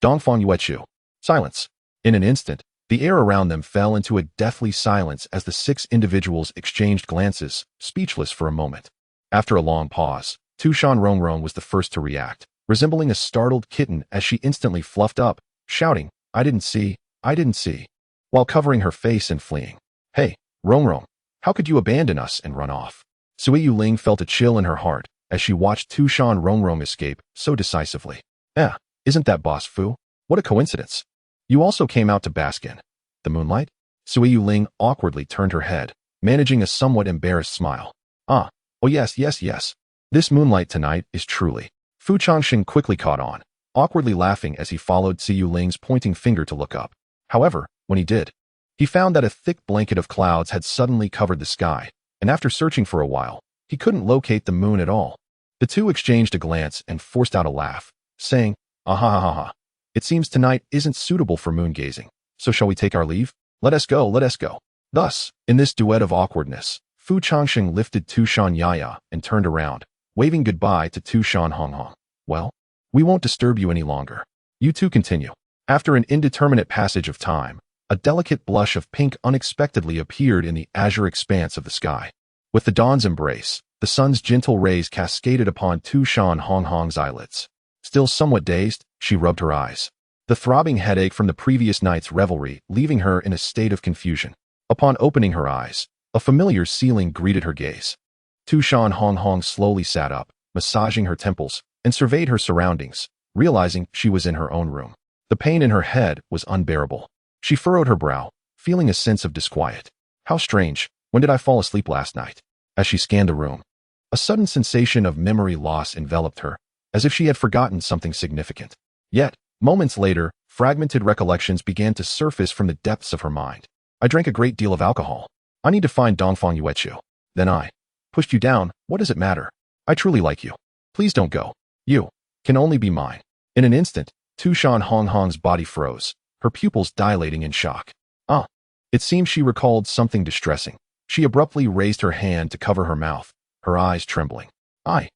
Dongfang Yuechu. Silence. In an instant, the air around them fell into a deathly silence as the 6 individuals exchanged glances, speechless for a moment. After a long pause, Tu Shan Rongrong was the first to react, resembling a startled kitten as she instantly fluffed up, shouting, I didn't see, while covering her face and fleeing. "Hey, Rongrong, how could you abandon us and run off?" Siyu Ling felt a chill in her heart as she watched Tu Shan Rongrong escape so decisively. Isn't that Boss Fu? What a coincidence. You also came out to bask in the moonlight?" Siyu Ling awkwardly turned her head, managing a somewhat embarrassed smile. Oh yes. This moonlight tonight is truly." Fu Changsheng quickly caught on, awkwardly laughing as he followed Siyu Ling's pointing finger to look up. However, when he did, he found that a thick blanket of clouds had suddenly covered the sky, and after searching for a while, he couldn't locate the moon at all. The two exchanged a glance and forced out a laugh, saying, "Ah. It seems tonight isn't suitable for moon gazing, so shall we take our leave? Let us go. Thus, in this duet of awkwardness, Fu Changsheng lifted Tu Shan Yaya and turned around, waving goodbye to Tu Shan Rongrong. "Well, we won't disturb you any longer. You two continue." After an indeterminate passage of time, a delicate blush of pink unexpectedly appeared in the azure expanse of the sky. With the dawn's embrace, the sun's gentle rays cascaded upon Tu Shan Rongrong's eyelids. Still somewhat dazed, she rubbed her eyes, the throbbing headache from the previous night's revelry leaving her in a state of confusion. Upon opening her eyes, a familiar ceiling greeted her gaze. Tu Shan Rongrong slowly sat up, massaging her temples, and surveyed her surroundings, realizing she was in her own room. The pain in her head was unbearable. She furrowed her brow, feeling a sense of disquiet. How strange, when did I fall asleep last night? As she scanned the room, a sudden sensation of memory loss enveloped her, as if she had forgotten something significant. Yet, moments later, fragmented recollections began to surface from the depths of her mind. I drank a great deal of alcohol. I need to find Dongfang Yuechu. Then I pushed you down. What does it matter? I truly like you. Please don't go. You can only be mine. In an instant, Tu Shan Rongrong's body froze, her pupils dilating in shock. Ah! It seemed she recalled something distressing. She abruptly raised her hand to cover her mouth, her eyes trembling. I.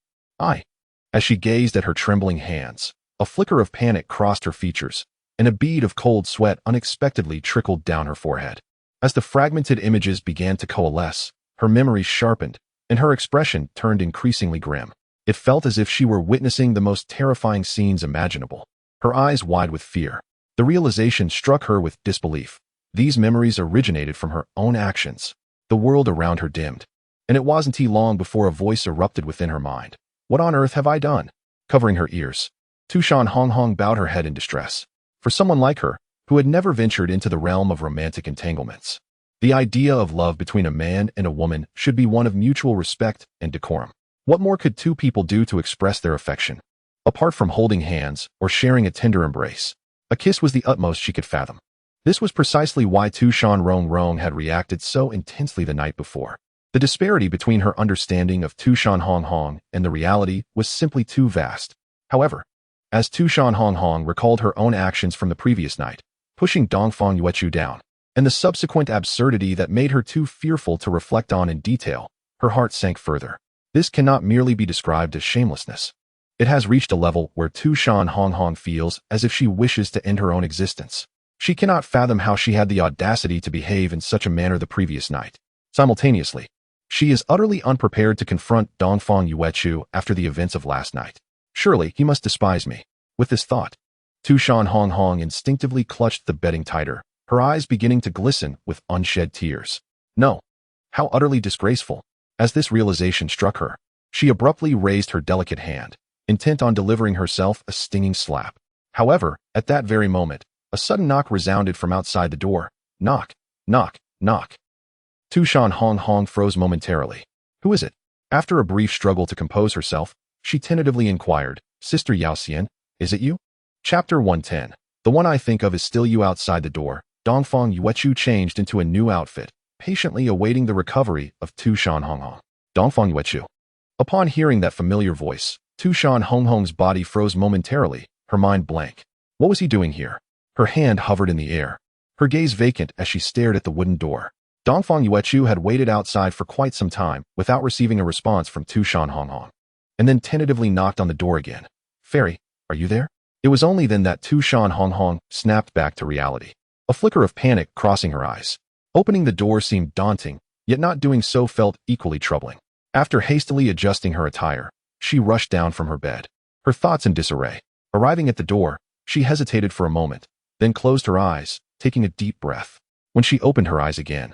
As she gazed at her trembling hands, a flicker of panic crossed her features, and a bead of cold sweat unexpectedly trickled down her forehead. As the fragmented images began to coalesce, her memory sharpened, and her expression turned increasingly grim. It felt as if she were witnessing the most terrifying scenes imaginable. Her eyes wide with fear. The realization struck her with disbelief. These memories originated from her own actions. The world around her dimmed, and it wasn't long before a voice erupted within her mind. What on earth have I done? Covering her ears, Tu Shan Rongrong bowed her head in distress. For someone like her, who had never ventured into the realm of romantic entanglements, the idea of love between a man and a woman should be one of mutual respect and decorum. What more could two people do to express their affection? Apart from holding hands or sharing a tender embrace, a kiss was the utmost she could fathom. This was precisely why Tu Shan Rongrong had reacted so intensely the night before. The disparity between her understanding of Tu Shan Rongrong and the reality was simply too vast. However, as Tu Shan Rongrong recalled her own actions from the previous night, pushing Dongfang Yuechu down, and the subsequent absurdity that made her too fearful to reflect on in detail, her heart sank further. This cannot merely be described as shamelessness. It has reached a level where Tu Shan Rongrong feels as if she wishes to end her own existence. She cannot fathom how she had the audacity to behave in such a manner the previous night. Simultaneously, she is utterly unprepared to confront Dongfang Yuechu after the events of last night. Surely he must despise me. With this thought, Tu Shan Rongrong instinctively clutched the bedding tighter, her eyes beginning to glisten with unshed tears. No. How utterly disgraceful. As this realization struck her, she abruptly raised her delicate hand, intent on delivering herself a stinging slap. However, at that very moment, a sudden knock resounded from outside the door. Knock, knock, knock. Tu Shan Rongrong froze momentarily. Who is it? After a brief struggle to compose herself, she tentatively inquired, Sister Yaoxian, is it you? Chapter 110. The one I think of is still you outside the door. Dongfang Yuechu changed into a new outfit, patiently awaiting the recovery of Tu Shan Rongrong. Dongfang Yuechu. Upon hearing that familiar voice, Tu Shan Rongrong's body froze momentarily, her mind blank. What was he doing here? Her hand hovered in the air, her gaze vacant as she stared at the wooden door. Dongfang Yuechu had waited outside for quite some time without receiving a response from Tu Shan Rongrong, and then tentatively knocked on the door again. Fairy, are you there? It was only then that Tu Shan Rongrong snapped back to reality, a flicker of panic crossing her eyes. Opening the door seemed daunting, yet not doing so felt equally troubling. After hastily adjusting her attire, she rushed down from her bed, her thoughts in disarray. Arriving at the door, she hesitated for a moment, then closed her eyes, taking a deep breath. When she opened her eyes again,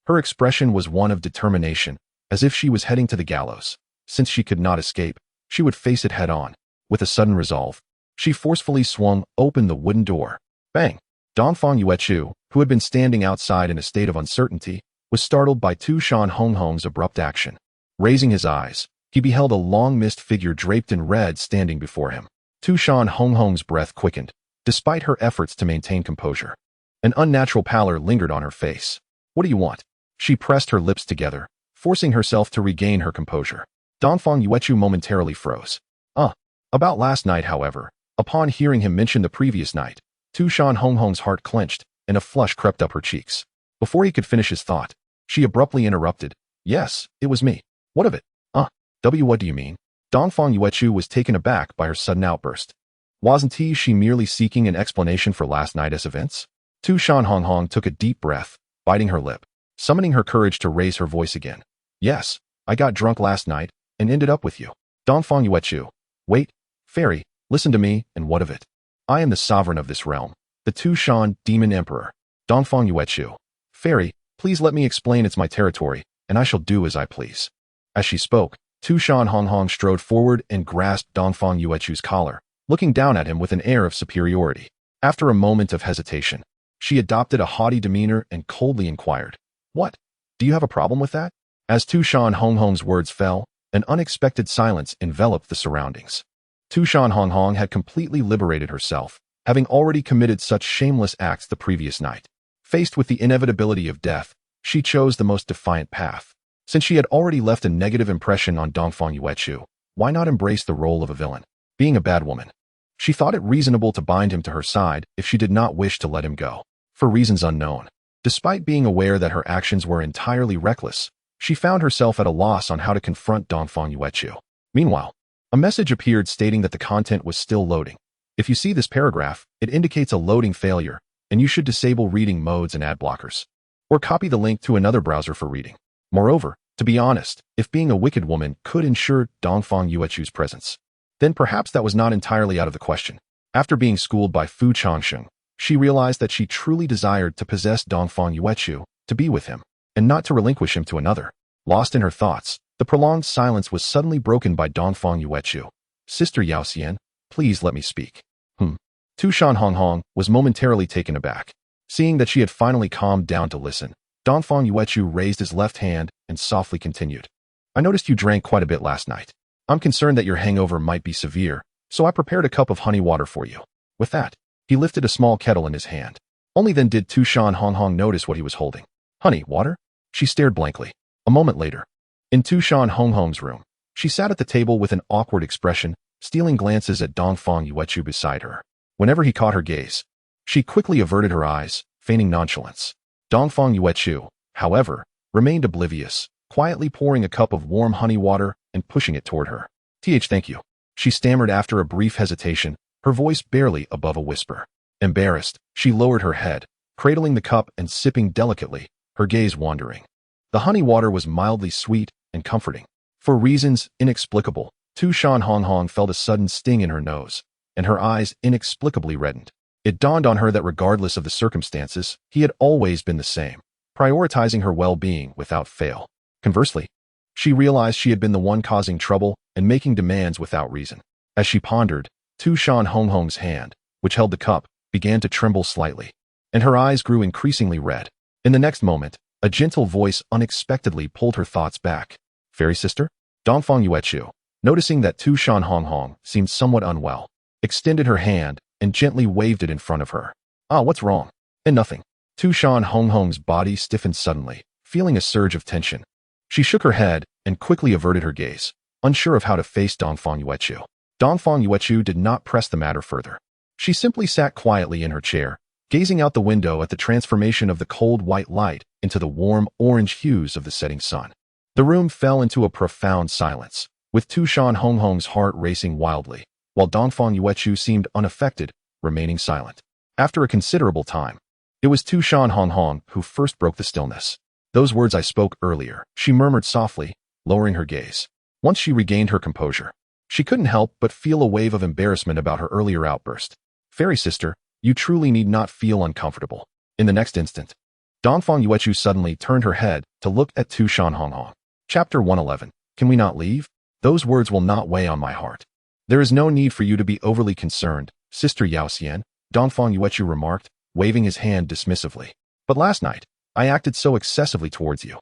her expression was one of determination, as if she was heading to the gallows. Since she could not escape, she would face it head-on. With a sudden resolve, she forcefully swung open the wooden door. Bang! Dongfang Yuechu, who had been standing outside in a state of uncertainty, was startled by Tu Shan Rongrong's abrupt action. Raising his eyes, he beheld a long-missed figure draped in red standing before him. Tu Shan Rongrong's breath quickened, despite her efforts to maintain composure. An unnatural pallor lingered on her face. What do you want? She pressed her lips together, forcing herself to regain her composure. Dongfang Yuechu momentarily froze. About last night, however, upon hearing him mention the previous night, Tu Shan Rongrong's heart clenched, and a flush crept up her cheeks. Before he could finish his thought, she abruptly interrupted. Yes, it was me. What of it? What do you mean? Dongfang Yuechu was taken aback by her sudden outburst. Wasn't she merely seeking an explanation for last night's events? Tu Shan Rongrong took a deep breath, biting her lip, summoning her courage to raise her voice again. Yes, I got drunk last night, and ended up with you. Dongfang Yuechu. Wait, Fairy, listen to me, and what of it? I am the sovereign of this realm, the Tu Shan Demon Emperor. Dongfang Yuechu. Fairy, please let me explain, it's my territory, and I shall do as I please. As she spoke, Tu Shan Rongrong strode forward and grasped Dongfang Yuechu's collar, looking down at him with an air of superiority. After a moment of hesitation, she adopted a haughty demeanor and coldly inquired, What? Do you have a problem with that? As Tu Shan Rongrong's words fell, an unexpected silence enveloped the surroundings. Tu Shan Rongrong had completely liberated herself, having already committed such shameless acts the previous night. Faced with the inevitability of death, she chose the most defiant path. Since she had already left a negative impression on Dongfang Yuechu, why not embrace the role of a villain? Being a bad woman, She thought it reasonable to bind him to her side if she did not wish to let him go, for reasons unknown. Despite being aware that her actions were entirely reckless, she found herself at a loss on how to confront Dongfang Yuechu. Meanwhile, a message appeared stating that the content was still loading. If you see this paragraph, it indicates a loading failure, and you should disable reading modes and ad blockers. Or copy the link to another browser for reading. Moreover, to be honest, if being a wicked woman could ensure Dongfang Yuechu's presence, then perhaps that was not entirely out of the question. After being schooled by Fu Changsheng, she realized that she truly desired to possess Dongfang Yuechu, to be with him, and not to relinquish him to another. Lost in her thoughts, the prolonged silence was suddenly broken by Dongfang Yuechu. Sister Yao Xian, please let me speak. Tu Shan Rongrong was momentarily taken aback. Seeing that she had finally calmed down to listen, Dongfang Yuechu raised his left hand and softly continued. I noticed you drank quite a bit last night. I'm concerned that your hangover might be severe, so I prepared a cup of honey water for you. With that, he lifted a small kettle in his hand. Only then did Tu Shan Rongrong notice what he was holding. Honey water? She stared blankly. A moment later, in Tu Shan Rongrong's room, she sat at the table with an awkward expression, stealing glances at Dongfang Yuechu beside her. Whenever he caught her gaze, she quickly averted her eyes, feigning nonchalance. Dongfang Yuechu, however, remained oblivious, quietly pouring a cup of warm honey water and pushing it toward her. Thank you. She stammered after a brief hesitation, her voice barely above a whisper. Embarrassed, she lowered her head, cradling the cup and sipping delicately, her gaze wandering. The honey water was mildly sweet and comforting. For reasons inexplicable, Tu Shan Rongrong felt a sudden sting in her nose, and her eyes inexplicably reddened. It dawned on her that regardless of the circumstances, he had always been the same, prioritizing her well-being without fail. Conversely, she realized she had been the one causing trouble and making demands without reason. As she pondered, Tu Shan Rongrong's hand, which held the cup, began to tremble slightly, and her eyes grew increasingly red. In the next moment, a gentle voice unexpectedly pulled her thoughts back. Fairy sister? Dongfang Yuechu, noticing that Tu Shan Rongrong seemed somewhat unwell, extended her hand and gently waved it in front of her. What's wrong? And nothing. Tu Shan Rongrong's body stiffened suddenly, feeling a surge of tension. She shook her head and quickly averted her gaze, unsure of how to face Dongfang Yuechu. Dongfang Yuechu did not press the matter further. She simply sat quietly in her chair, gazing out the window at the transformation of the cold white light into the warm orange hues of the setting sun. The room fell into a profound silence, with Tu Shan Rongrong's heart racing wildly, while Dongfang Yuechu seemed unaffected, remaining silent. After a considerable time, it was Tu Shan Rongrong who first broke the stillness. Those words I spoke earlier, she murmured softly, lowering her gaze. Once she regained her composure, she couldn't help but feel a wave of embarrassment about her earlier outburst. Fairy sister, you truly need not feel uncomfortable. In the next instant, Dongfang Yuechu suddenly turned her head to look at Tu Shan Rongrong. Chapter 111. Can we not leave? Those words will not weigh on my heart. There is no need for you to be overly concerned, Sister Yao Xian, Dongfang Yuechu remarked, waving his hand dismissively. But last night, I acted so excessively towards you.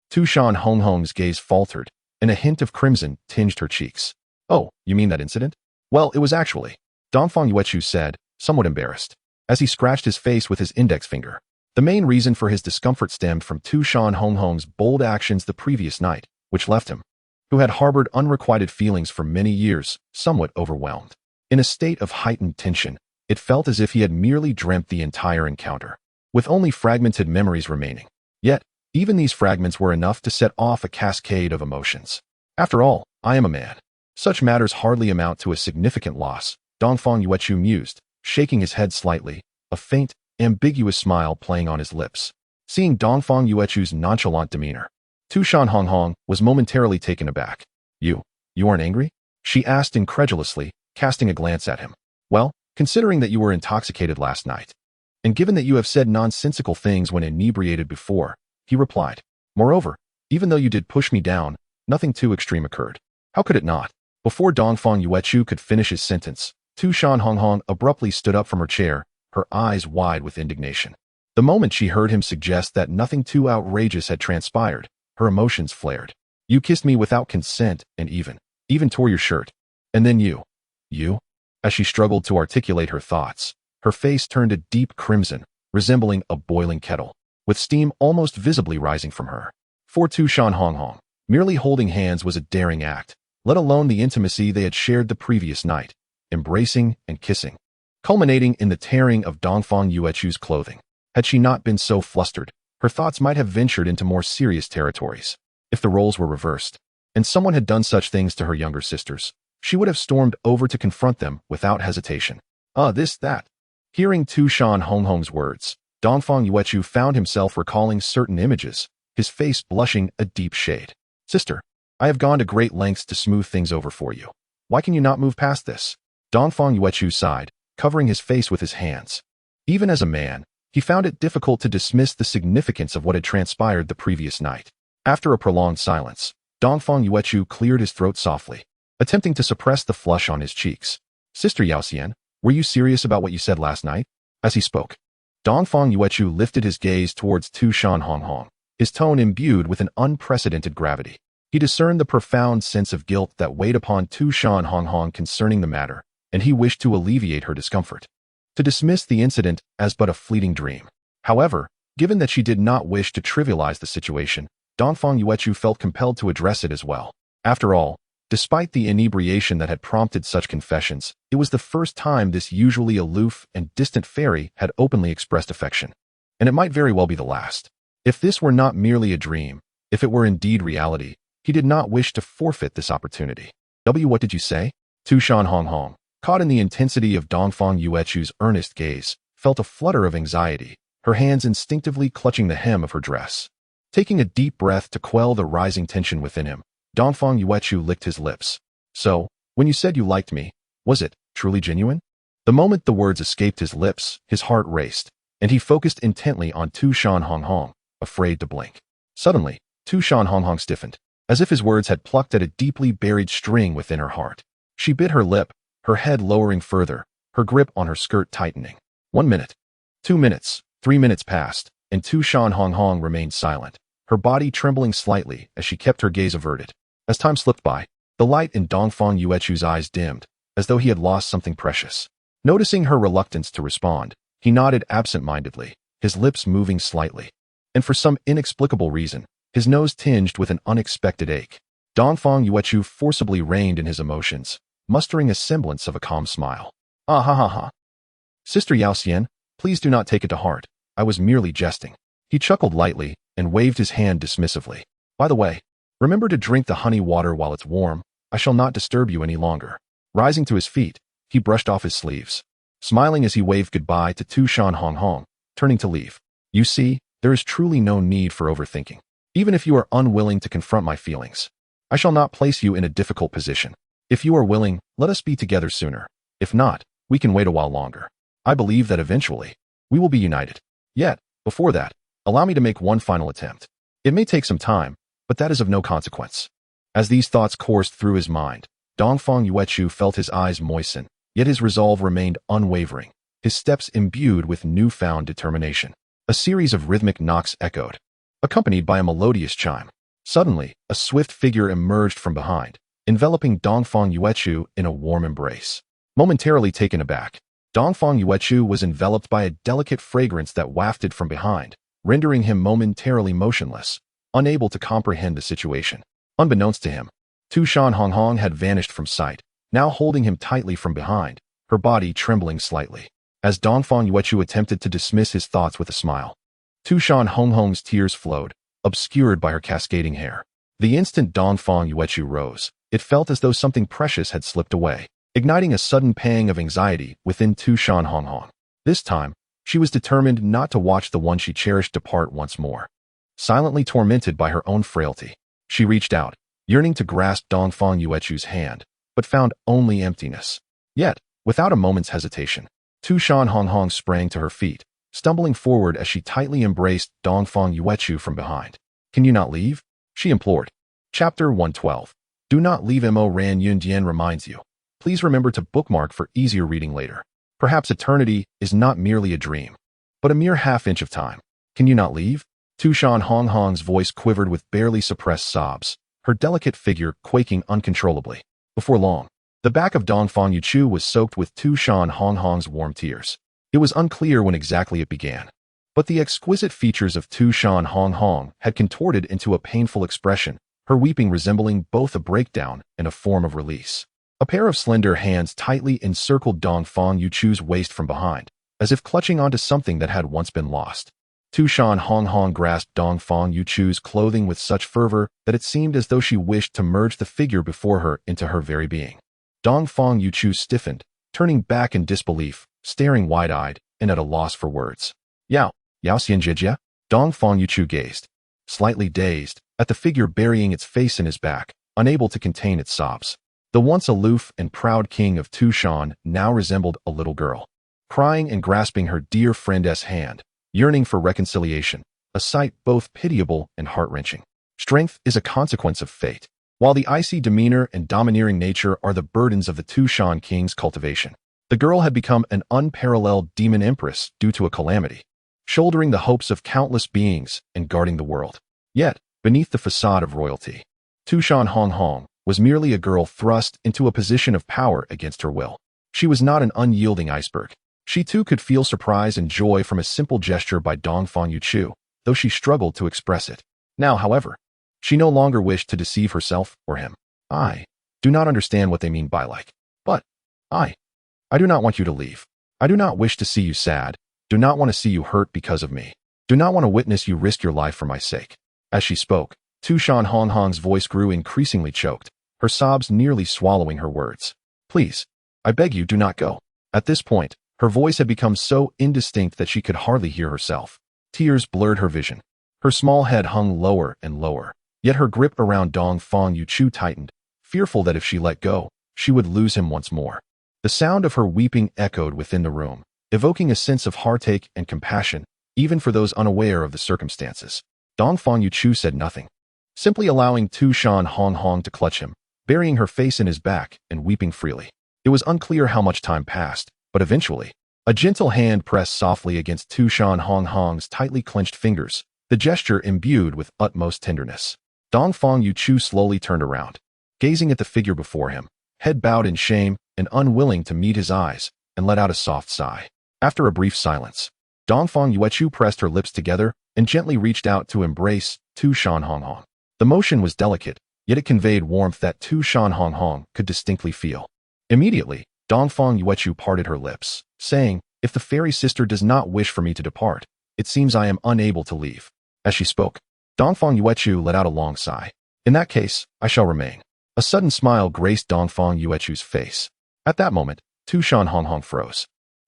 Tu Shan Rongrong's gaze faltered, and a hint of crimson tinged her cheeks. Oh, you mean that incident? Well, it was actually, Dongfang Yuechu said, somewhat embarrassed, as he scratched his face with his index finger. The main reason for his discomfort stemmed from Tu Shan Rongrong's bold actions the previous night, which left him, who had harbored unrequited feelings for many years, somewhat overwhelmed. In a state of heightened tension, it felt as if he had merely dreamt the entire encounter, with only fragmented memories remaining. Yet, even these fragments were enough to set off a cascade of emotions. After all, I am a man. Such matters hardly amount to a significant loss, Dongfang Yuechu mused, shaking his head slightly, a faint, ambiguous smile playing on his lips. Seeing Dongfang Yuechu's nonchalant demeanor, Tu Shan Rongrong was momentarily taken aback. You aren't angry? She asked incredulously, casting a glance at him. Well, considering that you were intoxicated last night, and given that you have said nonsensical things when inebriated before, he replied. Moreover, even though you did push me down, nothing too extreme occurred. How could it not? Before Dongfang Yuechu could finish his sentence, Tu Shan Rongrong abruptly stood up from her chair, her eyes wide with indignation. The moment she heard him suggest that nothing too outrageous had transpired, her emotions flared. You kissed me without consent and even tore your shirt. And then you. As she struggled to articulate her thoughts, her face turned a deep crimson, resembling a boiling kettle, with steam almost visibly rising from her. For Tu Shan Rongrong, merely holding hands was a daring act, let alone the intimacy they had shared the previous night. embracing and kissing, culminating in the tearing of Dongfang Yuechu's clothing. Had she not been so flustered, her thoughts might have ventured into more serious territories. If the roles were reversed, and someone had done such things to her younger sisters, she would have stormed over to confront them without hesitation. That. Hearing Tu Shan Rongrong's words, Dongfang Yuechu found himself recalling certain images, his face blushing a deep shade. Sister, I have gone to great lengths to smooth things over for you. Why can you not move past this? Dongfang Yuechu sighed, covering his face with his hands. Even as a man, he found it difficult to dismiss the significance of what had transpired the previous night. After a prolonged silence, Dongfang Yuechu cleared his throat softly, attempting to suppress the flush on his cheeks. Sister Yaoxian, were you serious about what you said last night? As he spoke, Dongfang Yuechu lifted his gaze towards Tu Shan Rongrong, his tone imbued with an unprecedented gravity. He discerned the profound sense of guilt that weighed upon Tu Shan Rongrong concerning the matter, and he wished to alleviate her discomfort, to dismiss the incident as but a fleeting dream. However, given that she did not wish to trivialize the situation, Dongfang Yuechu felt compelled to address it as well. After all, despite the inebriation that had prompted such confessions, it was the first time this usually aloof and distant fairy had openly expressed affection. And it might very well be the last. If this were not merely a dream, if it were indeed reality, he did not wish to forfeit this opportunity. What did you say? Tu Shan Rongrong, caught in the intensity of Dongfang Yuechu's earnest gaze, felt a flutter of anxiety, her hands instinctively clutching the hem of her dress. Taking a deep breath to quell the rising tension within him, Dongfang Yuechu licked his lips. So, when you said you liked me, was it truly genuine? The moment the words escaped his lips, his heart raced, and he focused intently on Tu Shan Rongrong, afraid to blink. Suddenly, Tu Shan Rongrong stiffened, as if his words had plucked at a deeply buried string within her heart. She bit her lip, her head lowering further, her grip on her skirt tightening. 1 minute, 2 minutes, 3 minutes passed, and Tu Shan Rongrong remained silent, her body trembling slightly as she kept her gaze averted. As time slipped by, the light in Dongfang Yuechu's eyes dimmed, as though he had lost something precious. Noticing her reluctance to respond, he nodded absent-mindedly, his lips moving slightly. And for some inexplicable reason, his nose tinged with an unexpected ache. Dongfang Yuechu forcibly reined in his emotions, mustering a semblance of a calm smile. Ah ha ha ha. Sister Yaoxian, please do not take it to heart. I was merely jesting. He chuckled lightly and waved his hand dismissively. By the way, remember to drink the honey water while it's warm. I shall not disturb you any longer. Rising to his feet, he brushed off his sleeves, smiling as he waved goodbye to Tu Shan Rongrong, turning to leave. You see, there is truly no need for overthinking. Even if you are unwilling to confront my feelings, I shall not place you in a difficult position. If you are willing, let us be together sooner. If not, we can wait a while longer. I believe that eventually, we will be united. Yet, before that, allow me to make one final attempt. It may take some time, but that is of no consequence. As these thoughts coursed through his mind, Dongfang Yuechu felt his eyes moisten, yet his resolve remained unwavering, his steps imbued with newfound determination. A series of rhythmic knocks echoed, accompanied by a melodious chime. Suddenly, a swift figure emerged from behind, enveloping Dongfang Yuechu in a warm embrace. Momentarily taken aback, Dongfang Yuechu was enveloped by a delicate fragrance that wafted from behind, rendering him momentarily motionless, unable to comprehend the situation. Unbeknownst to him, Tu Shan Rongrong had vanished from sight, now holding him tightly from behind, her body trembling slightly. As Dongfang Yuechu attempted to dismiss his thoughts with a smile, Tu Shan Rongrong's tears flowed, obscured by her cascading hair. The instant Dongfang Yuechu rose, it felt as though something precious had slipped away, igniting a sudden pang of anxiety within Tu Shan Rongrong. This time, she was determined not to watch the one she cherished depart once more. Silently tormented by her own frailty, she reached out, yearning to grasp Dongfang Yuechu's hand, but found only emptiness. Yet, without a moment's hesitation, Tu Shan Rongrong sprang to her feet, stumbling forward as she tightly embraced Dongfang Yuechu from behind. Can you not leave? She implored. Chapter 112. Do not leave. Mo Ran Yun Dian reminds you. Please remember to bookmark for easier reading later. Perhaps eternity is not merely a dream, but a mere half-inch of time. Can you not leave? Tu Shan Rongrong's voice quivered with barely suppressed sobs, her delicate figure quaking uncontrollably. Before long, the back of Dongfang Yuechu was soaked with Tu Shan Rongrong's warm tears. It was unclear when exactly it began, but the exquisite features of Tu Shan Rongrong had contorted into a painful expression, her weeping resembling both a breakdown and a form of release. A pair of slender hands tightly encircled Dongfang Yuchu's waist from behind, as if clutching onto something that had once been lost. Tu Shan Rongrong grasped Dongfang Yuchu's clothing with such fervor that it seemed as though she wished to merge the figure before her into her very being. Dongfang Yuchu stiffened, turning back in disbelief, staring wide-eyed and at a loss for words. Yao Xianjia? Dongfang Yuchu gazed, slightly dazed, at the figure burying its face in his back, unable to contain its sobs. The once aloof and proud king of Tu Shan now resembled a little girl, crying and grasping her dear friend's hand, yearning for reconciliation, a sight both pitiable and heart-wrenching. Strength is a consequence of fate. While the icy demeanor and domineering nature are the burdens of the Tu Shan king's cultivation, the girl had become an unparalleled demon empress due to a calamity, shouldering the hopes of countless beings and guarding the world. Yet, beneath the facade of royalty, Tu Shan Rongrong was merely a girl thrust into a position of power against her will. She was not an unyielding iceberg. She too could feel surprise and joy from a simple gesture by Dongfang Yuchu, though she struggled to express it. Now, however, she no longer wished to deceive herself or him. I do not understand what they mean by like. But I do not want you to leave. I do not wish to see you sad. Do not want to see you hurt because of me. Do not want to witness you risk your life for my sake. As she spoke, Tu Shan Rongrong's voice grew increasingly choked, her sobs nearly swallowing her words. Please, I beg you, do not go. At this point, her voice had become so indistinct that she could hardly hear herself. Tears blurred her vision. Her small head hung lower and lower, yet her grip around Dongfang Yuchu tightened, fearful that if she let go, she would lose him once more. The sound of her weeping echoed within the room, evoking a sense of heartache and compassion, even for those unaware of the circumstances. Dongfang Yuchu said nothing, simply allowing Tu Shan Rongrong to clutch him, burying her face in his back and weeping freely. It was unclear how much time passed, but eventually, a gentle hand pressed softly against Tu Shan Rongrong's tightly clenched fingers, the gesture imbued with utmost tenderness. Dongfang Yuchu slowly turned around, gazing at the figure before him, head bowed in shame and unwilling to meet his eyes, and let out a soft sigh. After a brief silence, Dongfang Yuchu pressed her lips together and gently reached out to embrace Tu Shan Rongrong. The motion was delicate, yet it conveyed warmth that Tu Shan Rongrong could distinctly feel. Immediately, Dongfang Yuchu parted her lips, saying, "If the fairy sister does not wish for me to depart, it seems I am unable to leave." As she spoke, Dongfang Yuchu let out a long sigh. "In that case, I shall remain." A sudden smile graced Dongfang Yuchu's face. At that moment, Tu Shan Rongrong froze,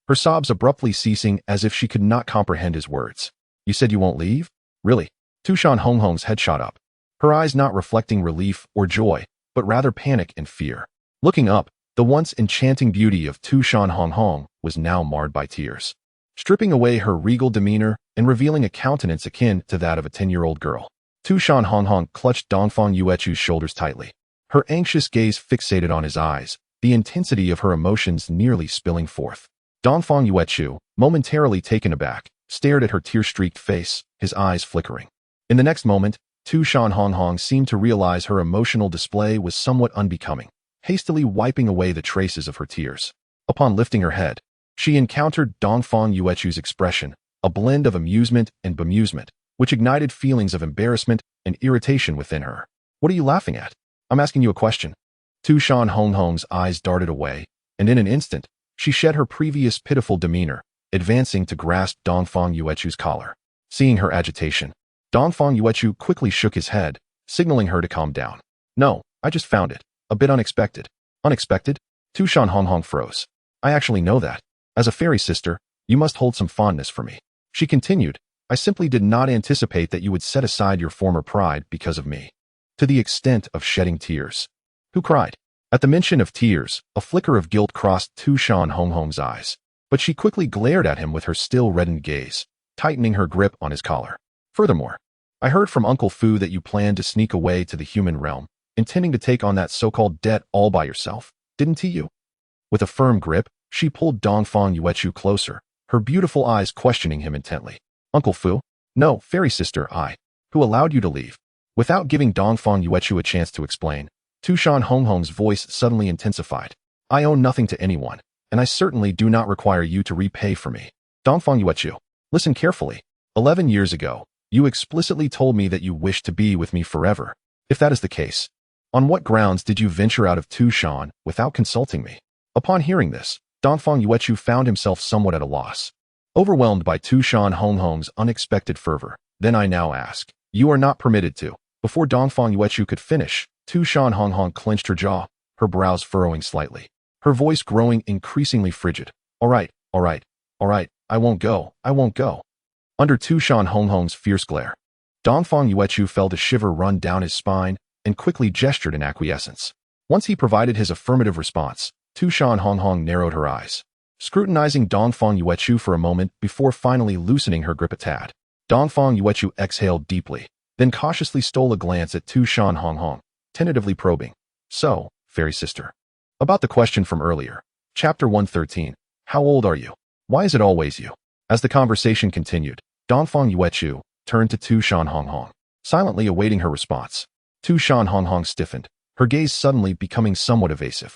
her sobs abruptly ceasing as if she could not comprehend his words. "You said you won't leave? Really?" Tu Shan Rongrong's head shot up, her eyes not reflecting relief or joy, but rather panic and fear. Looking up, the once enchanting beauty of Tu Shan Rongrong was now marred by tears, stripping away her regal demeanor and revealing a countenance akin to that of a 10-year-old girl. Tu Shan Rongrong clutched Dongfang Yuchu's shoulders tightly, her anxious gaze fixated on his eyes, the intensity of her emotions nearly spilling forth. Dongfang Yuchu, momentarily taken aback, stared at her tear-streaked face, his eyes flickering. In the next moment, Tu Shan Rongrong seemed to realize her emotional display was somewhat unbecoming, hastily wiping away the traces of her tears. Upon lifting her head, she encountered Dongfang Yuchu's expression, a blend of amusement and bemusement, which ignited feelings of embarrassment and irritation within her. "What are you laughing at? I'm asking you a question." Tu Shan Rongrong's eyes darted away, and in an instant, she shed her previous pitiful demeanor, advancing to grasp Dongfang Yuchu's collar. Seeing her agitation, Dongfang Yuchu quickly shook his head, signaling her to calm down. "No, I just found it a bit unexpected." "Unexpected?" Tu Shan Rongrong froze. "I actually know that. As a fairy sister, you must hold some fondness for me." She continued, "I simply did not anticipate that you would set aside your former pride because of me." To the extent of shedding tears. Who cried? At the mention of tears, a flicker of guilt crossed Tu Shan Rongrong's eyes, but she quickly glared at him with her still reddened gaze, tightening her grip on his collar. "Furthermore, I heard from Uncle Fu that you planned to sneak away to the human realm, intending to take on that so-called debt all by yourself, didn't he?" With a firm grip, she pulled Dongfang Yuchu closer, her beautiful eyes questioning him intently. "Uncle Fu? No, fairy sister, I. Who allowed you to leave?" Without giving Dongfang Yuchu a chance to explain, Tu Shan Rongrong's voice suddenly intensified. "I owe nothing to anyone, and I certainly do not require you to repay for me. Dongfang Yuchu, listen carefully. 11 years ago, you explicitly told me that you wished to be with me forever. If that is the case, On what grounds did you venture out of Tu Shan without consulting me? Upon hearing this, Dongfang Yuechu found himself somewhat at a loss. Overwhelmed by Tu Shan Rongrong's unexpected fervor, then I now ask, you are not permitted to. Before Dongfang Yuechu could finish, Tu Shan Rongrong clenched her jaw, her brows furrowing slightly, her voice growing increasingly frigid. All right, I won't go. Under Tu Shan Rongrong's fierce glare, Dongfang Yuechu felt a shiver run down his spine and quickly gestured in acquiescence. Once he provided his affirmative response, Tu Shan Rongrong narrowed her eyes, scrutinizing Dongfang Yuechu for a moment before finally loosening her grip a tad. Dongfang Yuechu exhaled deeply, then cautiously stole a glance at Tu Shan Rongrong, tentatively probing. So, fairy sister. About the question from earlier. Chapter 113. How old are you? Why is it always you? As the conversation continued, Dongfang Yuechu turned to Tu Shan Rongrong, silently awaiting her response. Tu Shan Rongrong stiffened, her gaze suddenly becoming somewhat evasive.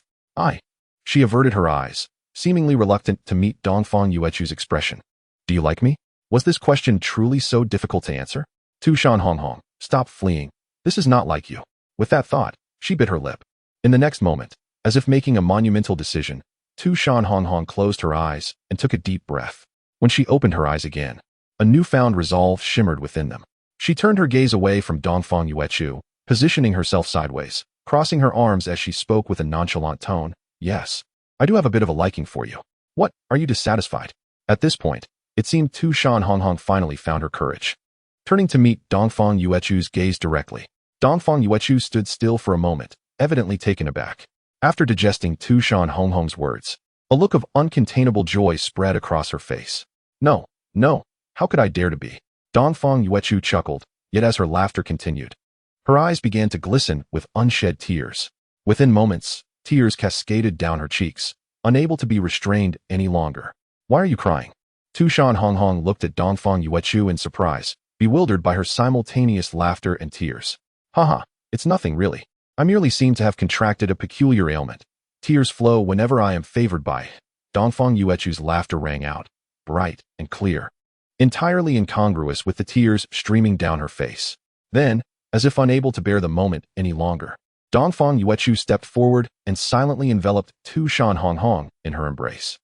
She averted her eyes, seemingly reluctant to meet Dongfang Yuechu's expression. Do you like me? Was this question truly so difficult to answer? Tu Shan Rongrong, stop fleeing. This is not like you. With that thought, she bit her lip. In the next moment, as if making a monumental decision, Tu Shan Rongrong closed her eyes and took a deep breath. When she opened her eyes again, a newfound resolve shimmered within them. She turned her gaze away from Dongfang Yuechu, positioning herself sideways, crossing her arms as she spoke with a nonchalant tone. Yes, I do have a bit of a liking for you. What, are you dissatisfied? At this point, it seemed Tu Shan Rongrong finally found her courage. Turning to meet Dongfang Yuechu's gaze directly, Dongfang Yuechu stood still for a moment, evidently taken aback. After digesting Tu Shan Rongrong's words, a look of uncontainable joy spread across her face. No, how could I dare to be? Dongfang Yuechu chuckled, yet as her laughter continued, her eyes began to glisten with unshed tears. Within moments, tears cascaded down her cheeks, unable to be restrained any longer. Why are you crying? Tu Shan Rongrong looked at Dongfang Yuechu in surprise, bewildered by her simultaneous laughter and tears. Haha, it's nothing really. I merely seem to have contracted a peculiar ailment. Tears flow whenever I am favored by it. Dongfang Yuechu's laughter rang out, bright and clear, entirely incongruous with the tears streaming down her face. Then, as if unable to bear the moment any longer, Dongfang Yuechu stepped forward and silently enveloped Tu Shan Rongrong in her embrace.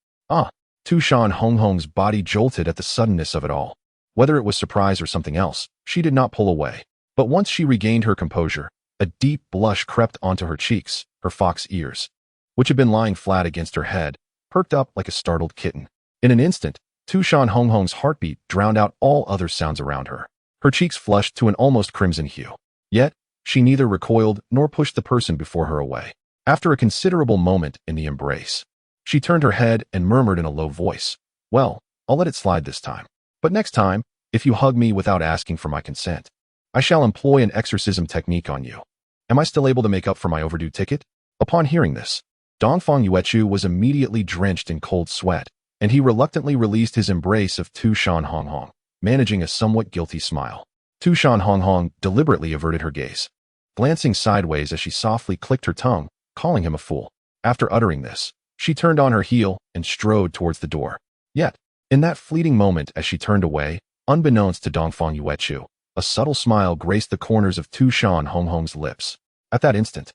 Tu Shan Rongrong's body jolted at the suddenness of it all. Whether it was surprise or something else, she did not pull away. But once she regained her composure, a deep blush crept onto her cheeks, her fox ears, which had been lying flat against her head, perked up like a startled kitten. In an instant, Tu Shan Rongrong's heartbeat drowned out all other sounds around her. Her cheeks flushed to an almost crimson hue. Yet, she neither recoiled nor pushed the person before her away. After a considerable moment in the embrace, she turned her head and murmured in a low voice, well, I'll let it slide this time. But next time, if you hug me without asking for my consent, I shall employ an exorcism technique on you. Am I still able to make up for my overdue ticket? Upon hearing this, Dongfang Yuechu was immediately drenched in cold sweat, and he reluctantly released his embrace of Tu Shan Rongrong, managing a somewhat guilty smile. Tu Shan Rongrong deliberately averted her gaze, glancing sideways as she softly clicked her tongue, calling him a fool. After uttering this, she turned on her heel and strode towards the door. Yet, in that fleeting moment as she turned away, unbeknownst to Dongfang Yuechu, a subtle smile graced the corners of Tu Shan Rongrong's lips. At that instant,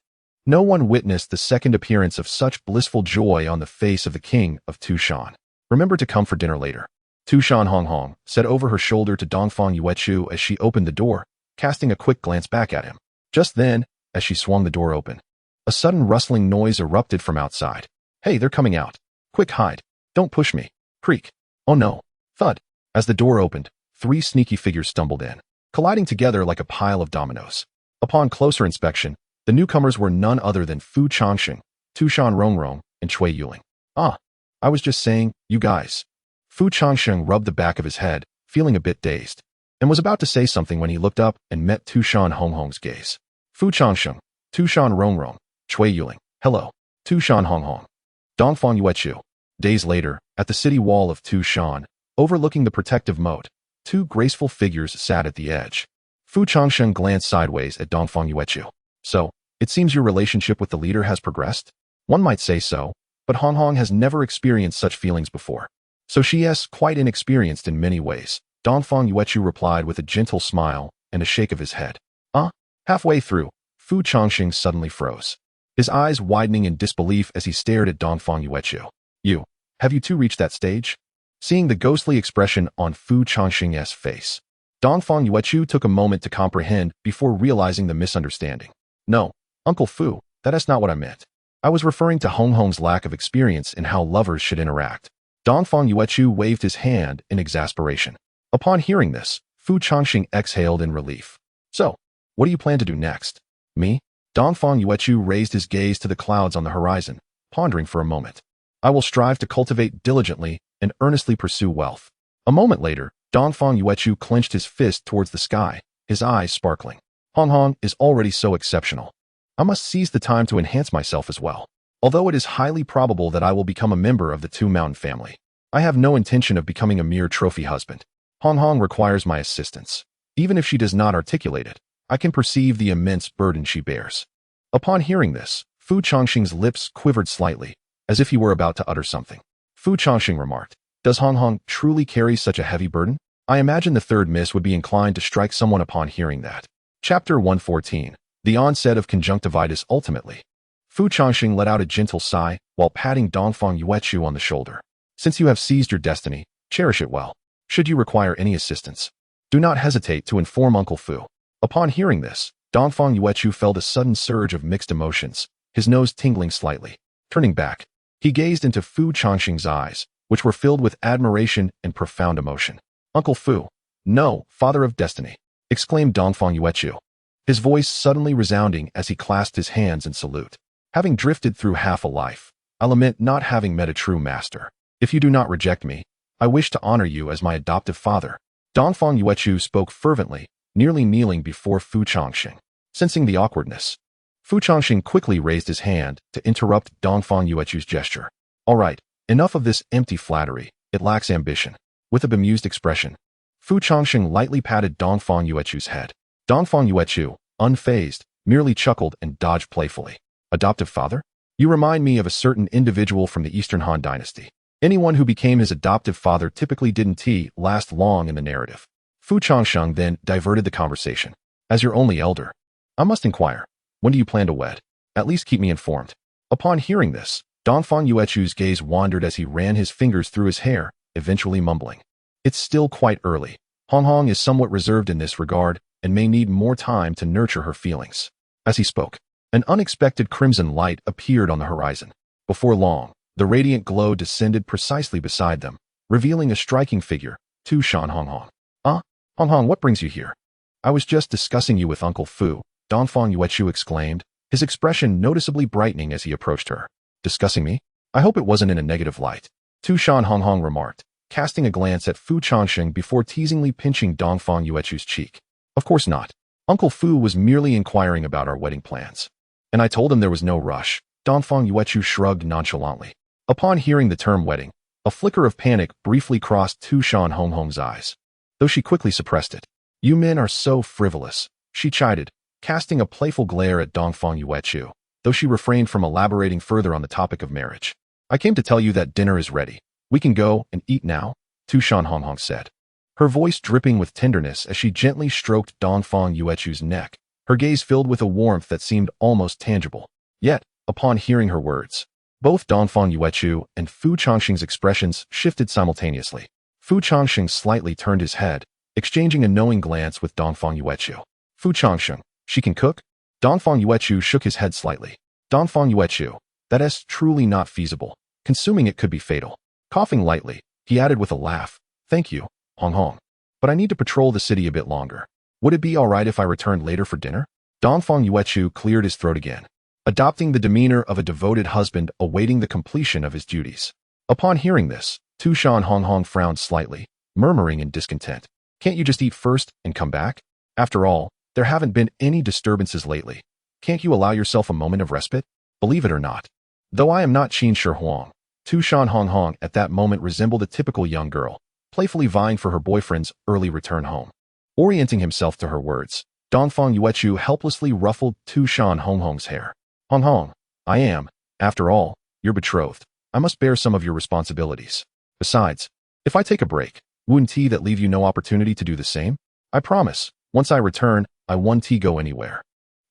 no one witnessed the second appearance of such blissful joy on the face of the king of Tu Shan. Remember to come for dinner later. Tu Shan Rongrong said over her shoulder to Dongfang Yuechu as she opened the door, casting a quick glance back at him. Just then, as she swung the door open, a sudden rustling noise erupted from outside. Hey, they're coming out. Quick, hide. Don't push me. Creak. Oh no. Thud. As the door opened, 3 sneaky figures stumbled in, colliding together like a pile of dominoes. Upon closer inspection, the newcomers were none other than Fu Changsheng, Tu Shan Rongrong, and Cui Yuling. I was just saying, you guys. Fu Changsheng rubbed the back of his head, feeling a bit dazed, and was about to say something when he looked up and met Tu Shan Rongrong's gaze. Fu Changsheng, Tu Shan Rongrong, Cui Yuling. Hello. Tu Shan Rongrong. Dongfang Yuechu. Days later, at the city wall of Tu Shan, overlooking the protective moat, 2 graceful figures sat at the edge. Fu Changsheng glanced sideways at Dongfang Yuechu. So, it seems your relationship with the leader has progressed? One might say so, but Rongrong has never experienced such feelings before. So she is quite inexperienced in many ways, Dongfang Yuechu replied with a gentle smile and a shake of his head. Halfway through, Fu Changsheng suddenly froze, his eyes widening in disbelief as he stared at Dongfang Yuechu. Have you two reached that stage? Seeing the ghostly expression on Fu Changsheng's face, Dongfang Yuechu took a moment to comprehend before realizing the misunderstanding. No, Uncle Fu, that's not what I meant. I was referring to Hong Hong's lack of experience in how lovers should interact. Dongfang Yuechu waved his hand in exasperation. Upon hearing this, Fu Changsheng exhaled in relief. So, what do you plan to do next? Me? Dongfang Yuechu raised his gaze to the clouds on the horizon, pondering for a moment. I will strive to cultivate diligently and earnestly pursue wealth. A moment later, Dongfang Yuechu clenched his fist towards the sky, his eyes sparkling. Hong Hong is already so exceptional. I must seize the time to enhance myself as well. Although it is highly probable that I will become a member of the Two Mountain family, I have no intention of becoming a mere trophy husband. Hong Hong requires my assistance. Even if she does not articulate it, I can perceive the immense burden she bears. Upon hearing this, Fu Changsheng's lips quivered slightly, as if he were about to utter something. Fu Changsheng remarked, "Does Hong Hong truly carry such a heavy burden?" I imagine the third miss would be inclined to strike someone upon hearing that. Chapter 114. The onset of conjunctivitis ultimately. Fu Changsheng let out a gentle sigh while patting Dongfang Yuechu on the shoulder. Since you have seized your destiny, cherish it well. Should you require any assistance, do not hesitate to inform Uncle Fu. Upon hearing this, Dongfang Yuechu felt a sudden surge of mixed emotions, his nose tingling slightly. Turning back, he gazed into Fu Changsheng's eyes, which were filled with admiration and profound emotion. Uncle Fu, no, father of destiny, exclaimed Dongfang Yuechu, his voice suddenly resounding as he clasped his hands in salute. Having drifted through half a life, I lament not having met a true master. If you do not reject me, I wish to honor you as my adoptive father. Dongfang Yuechu spoke fervently, nearly kneeling before Fu Changsheng. Sensing the awkwardness, Fu Changsheng quickly raised his hand to interrupt Dongfang Yuechu's gesture. All right, enough of this empty flattery, it lacks ambition. With a bemused expression, Fu Changsheng lightly patted Dongfang Yuechu's head. Dongfang Yuechu, unfazed, merely chuckled and dodged playfully. Adoptive father? You remind me of a certain individual from the Eastern Han Dynasty. Anyone who became his adoptive father typically didn't last long in the narrative. Fu Changsheng then diverted the conversation. As your only elder, I must inquire, when do you plan to wed? At least keep me informed. Upon hearing this, Dongfang Yuechu's gaze wandered as he ran his fingers through his hair, eventually mumbling. It's still quite early. Hong Hong is somewhat reserved in this regard and may need more time to nurture her feelings. As he spoke, an unexpected crimson light appeared on the horizon. Before long, the radiant glow descended precisely beside them, revealing a striking figure, Tu Shan Rongrong. Hong Hong, what brings you here? I was just discussing you with Uncle Fu, Dongfang Yuechu exclaimed, his expression noticeably brightening as he approached her. Discussing me? I hope it wasn't in a negative light. Tu Shan Rongrong remarked, casting a glance at Fu Changsheng before teasingly pinching Dongfang Yuechu's cheek. Of course not. Uncle Fu was merely inquiring about our wedding plans. And I told him there was no rush. Dongfang Yuechu shrugged nonchalantly. Upon hearing the term wedding, a flicker of panic briefly crossed Tu Shan Rongrong's eyes, though she quickly suppressed it. You men are so frivolous, she chided, casting a playful glare at Dongfang Yuechu, though she refrained from elaborating further on the topic of marriage. I came to tell you that dinner is ready. We can go and eat now, Tu Shan Rongrong said, her voice dripping with tenderness as she gently stroked Dongfang Yuechu's neck, her gaze filled with a warmth that seemed almost tangible. Yet, upon hearing her words, both Dongfang Yuechu and Fu Changsheng's expressions shifted simultaneously. Fu Changsheng slightly turned his head, exchanging a knowing glance with Dongfang Yuechu. Fu Changsheng, she can cook? Dongfang Yuechu shook his head slightly. Dongfang Yuechu, that is truly not feasible. Consuming it could be fatal. Coughing lightly, he added with a laugh, thank you, Hong Hong. But I need to patrol the city a bit longer. Would it be all right if I returned later for dinner? Dongfang Yuechu cleared his throat again, adopting the demeanor of a devoted husband awaiting the completion of his duties. Upon hearing this, Tu Shan Rongrong frowned slightly, murmuring in discontent. Can't you just eat first and come back? After all, there haven't been any disturbances lately. Can't you allow yourself a moment of respite? Believe it or not, though I am not Qin Shi Huang, Tu Shan Rongrong at that moment resembled a typical young girl, playfully vying for her boyfriend's early return home. Orienting himself to her words, Dongfang Yuechu helplessly ruffled Tu Shan Rongrong's hair. Hong Hong, I am, after all, your betrothed. I must bear some of your responsibilities. Besides, if I take a break, wouldn't that leave you no opportunity to do the same? I promise, once I return, I won't go anywhere.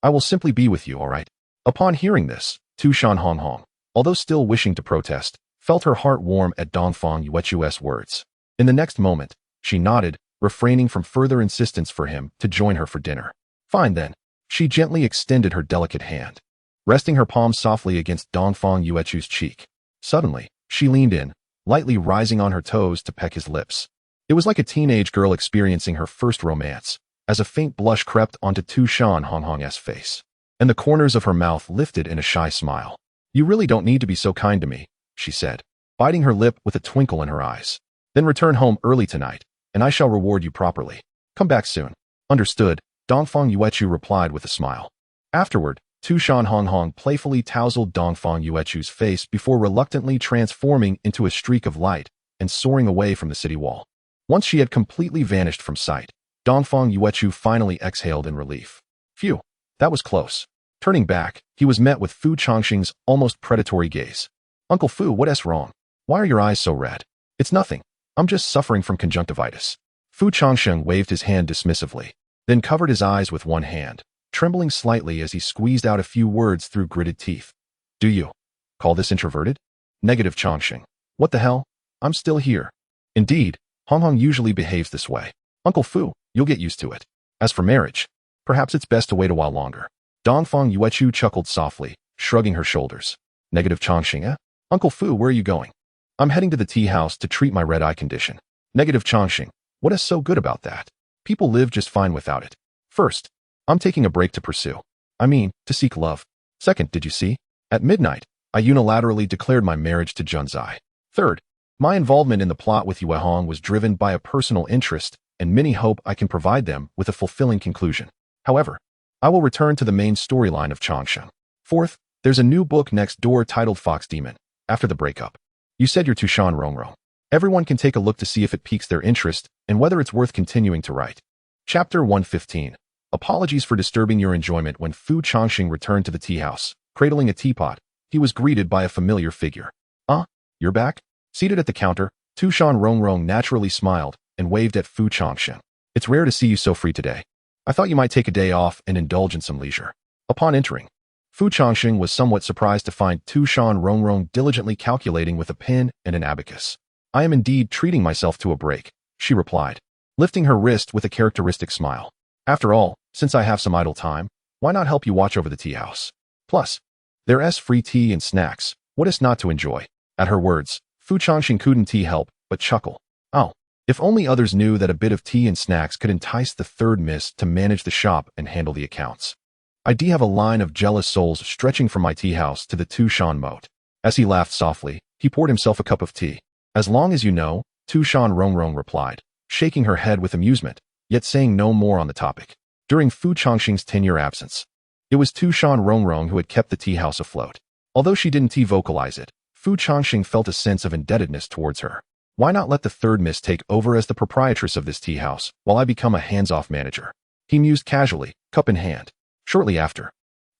I will simply be with you, all right? Upon hearing this, Tu Shan Rongrong, although still wishing to protest, felt her heart warm at Dongfang Yuechu's words. In the next moment, she nodded, refraining from further insistence for him to join her for dinner. Fine then. She gently extended her delicate hand, resting her palm softly against Dongfang Yuechu's cheek. Suddenly, she leaned in, lightly rising on her toes to peck his lips. It was like a teenage girl experiencing her first romance, as a faint blush crept onto Tu Shan Rongrong's face, and the corners of her mouth lifted in a shy smile. You really don't need to be so kind to me, she said, biting her lip with a twinkle in her eyes. Then return home early tonight, and I shall reward you properly. Come back soon. Understood, Dongfang Yuechu replied with a smile. Afterward, Tu Shan Rongrong playfully tousled Dongfang Yuechu's face before reluctantly transforming into a streak of light and soaring away from the city wall. Once she had completely vanished from sight, Dongfang Yuechu finally exhaled in relief. Phew, that was close. Turning back, he was met with Fu Changsheng's almost predatory gaze. Uncle Fu, what's wrong? Why are your eyes so red? It's nothing. I'm just suffering from conjunctivitis. Fu Changsheng waved his hand dismissively, then covered his eyes with one hand, trembling slightly as he squeezed out a few words through gritted teeth. Do you call this introverted? Negative, Changsheng. What the hell? I'm still here. Indeed, Rongrong usually behaves this way. Uncle Fu, you'll get used to it. As for marriage, perhaps it's best to wait a while longer. Dongfang Yuechu chuckled softly, shrugging her shoulders. Negative, Changsheng, eh? Uncle Fu, where are you going? I'm heading to the tea house to treat my red-eye condition. Negative, Changsheng. What is so good about that? People live just fine without it. First, I'm taking a break to pursue. To seek love. Second, did you see? At midnight, I unilaterally declared my marriage to Junzai. Third, my involvement in the plot with Yue Hong was driven by a personal interest, and many hope I can provide them with a fulfilling conclusion. However, I will return to the main storyline of Changsheng. Fourth, there's a new book next door titled Fox Demon, after the breakup. You said you're Tu Shan Rongrong. Everyone can take a look to see if it piques their interest and whether it's worth continuing to write. Chapter 115. Apologies for disturbing your enjoyment. When Fu Changsheng returned to the tea house, cradling a teapot, he was greeted by a familiar figure. You're back? Seated at the counter, Tu Shan Rongrong naturally smiled and waved at Fu Changsheng. It's rare to see you so free today. I thought you might take a day off and indulge in some leisure. Upon entering, Fu Changsheng was somewhat surprised to find Tu Shan Rongrong diligently calculating with a pen and an abacus. I am indeed treating myself to a break, she replied, lifting her wrist with a characteristic smile. After all, since I have some idle time, why not help you watch over the tea house? Plus, there's free tea and snacks. What is not to enjoy? At her words, Fu Changsheng couldn't help but chuckle. Oh, if only others knew that a bit of tea and snacks could entice the third miss to manage the shop and handle the accounts. I do have a line of jealous souls stretching from my tea house to the Tu Shan moat. As he laughed softly, he poured himself a cup of tea. As long as you know, Tu Shan Rongrong replied, shaking her head with amusement, yet saying no more on the topic. During Fu Changsheng's 10-year absence, it was Tu Shan Rongrong who had kept the tea house afloat. Although she didn't vocalize it, Fu Changsheng felt a sense of indebtedness towards her. Why not let the third miss take over as the proprietress of this tea house while I become a hands-off manager? He mused casually, cup in hand. Shortly after,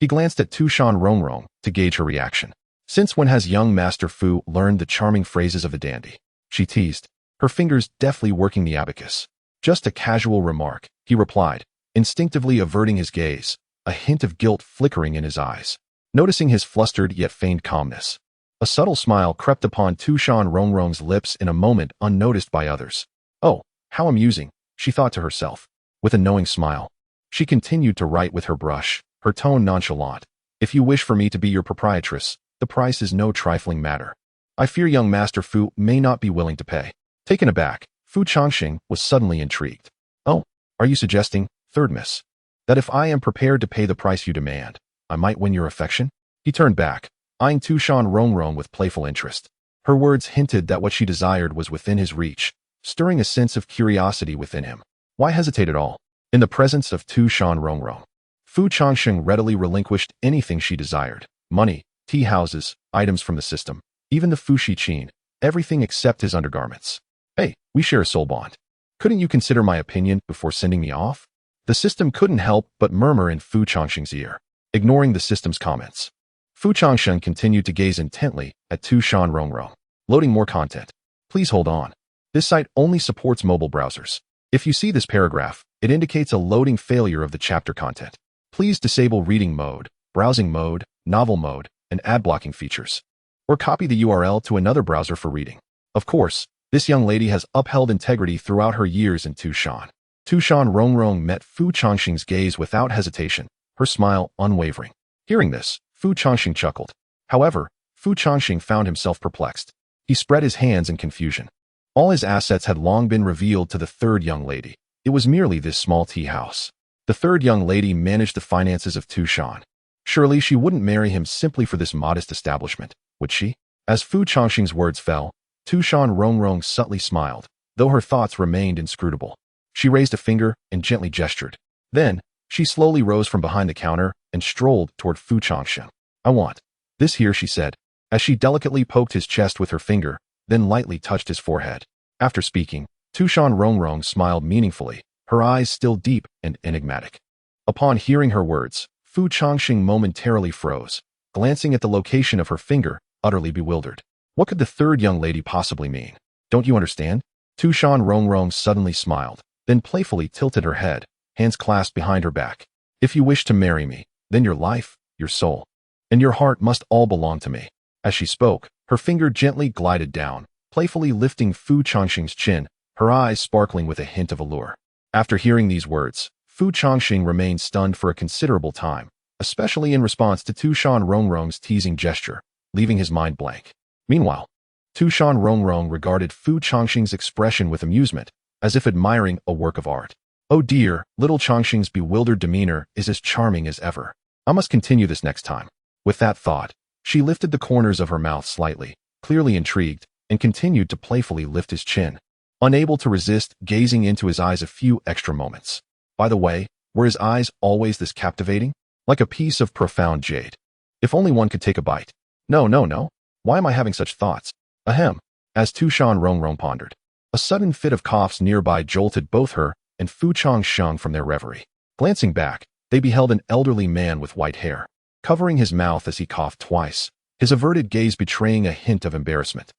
he glanced at Tu Shan Rongrong to gauge her reaction. Since when has young Master Fu learned the charming phrases of a dandy? She teased, her fingers deftly working the abacus. Just a casual remark, he replied, instinctively averting his gaze, a hint of guilt flickering in his eyes. Noticing his flustered yet feigned calmness, a subtle smile crept upon Tu Shan Rongrong's lips in a moment unnoticed by others. Oh, how amusing, she thought to herself. With a knowing smile, she continued to write with her brush, her tone nonchalant. If you wish for me to be your proprietress, the price is no trifling matter. I fear young Master Fu may not be willing to pay. Taken aback, Fu Changsheng was suddenly intrigued. Oh, are you suggesting, third miss, that if I am prepared to pay the price you demand, I might win your affection? He turned back, eyeing Tu Shan Rongrong with playful interest. Her words hinted that what she desired was within his reach, stirring a sense of curiosity within him. Why hesitate at all? In the presence of Tu Shan Rongrong, Fu Changsheng readily relinquished anything she desired. Money, tea houses, items from the system, even the Fu Shiqin, everything except his undergarments. Hey, we share a soul bond. Couldn't you consider my opinion before sending me off? The system couldn't help but murmur in Fu Changsheng's ear, ignoring the system's comments. Fu Changsheng continued to gaze intently at Tu Shan Rongrong. Loading more content. Please hold on. This site only supports mobile browsers. If you see this paragraph, it indicates a loading failure of the chapter content. Please disable reading mode, browsing mode, novel mode, and ad blocking features. Or copy the URL to another browser for reading. Of course, this young lady has upheld integrity throughout her years in Tu Shan. Tu Shan Rongrong met Fu Changsheng's gaze without hesitation, her smile unwavering. Hearing this, Fu Changsheng chuckled. However, Fu Changsheng found himself perplexed. He spread his hands in confusion. All his assets had long been revealed to the third young lady. It was merely this small tea house. The third young lady managed the finances of Tu Shan. Surely she wouldn't marry him simply for this modest establishment, would she? As Fu Changsheng's words fell, Tu Shan Rongrong subtly smiled, though her thoughts remained inscrutable. She raised a finger and gently gestured. Then, she slowly rose from behind the counter and strolled toward Fu Changsheng. I want this here, she said, as she delicately poked his chest with her finger, then lightly touched his forehead. After speaking, Tu Shan Rongrong smiled meaningfully, her eyes still deep and enigmatic. Upon hearing her words, Fu Changsheng momentarily froze, glancing at the location of her finger, utterly bewildered. What could the third young lady possibly mean? Don't you understand? Tu Shan Rongrong suddenly smiled, then playfully tilted her head, hands clasped behind her back. If you wish to marry me, then your life, your soul, and your heart must all belong to me. As she spoke, her finger gently glided down, playfully lifting Fu Changsheng's chin, her eyes sparkling with a hint of allure. After hearing these words, Fu Changsheng remained stunned for a considerable time, especially in response to Tu Shan Rongrong's teasing gesture, leaving his mind blank. Meanwhile, Tu Shan Rongrong regarded Fu Changsheng's expression with amusement, as if admiring a work of art. Oh dear, little Changsheng's bewildered demeanor is as charming as ever. I must continue this next time. With that thought, she lifted the corners of her mouth slightly, clearly intrigued, and continued to playfully lift his chin, unable to resist gazing into his eyes a few extra moments. By the way, were his eyes always this captivating? Like a piece of profound jade. If only one could take a bite. No. Why am I having such thoughts? Ahem. As Tu Shan Rongrong pondered, a sudden fit of coughs nearby jolted both her and Fu Changsheng from their reverie. Glancing back, they beheld an elderly man with white hair, covering his mouth as he coughed twice, his averted gaze betraying a hint of embarrassment.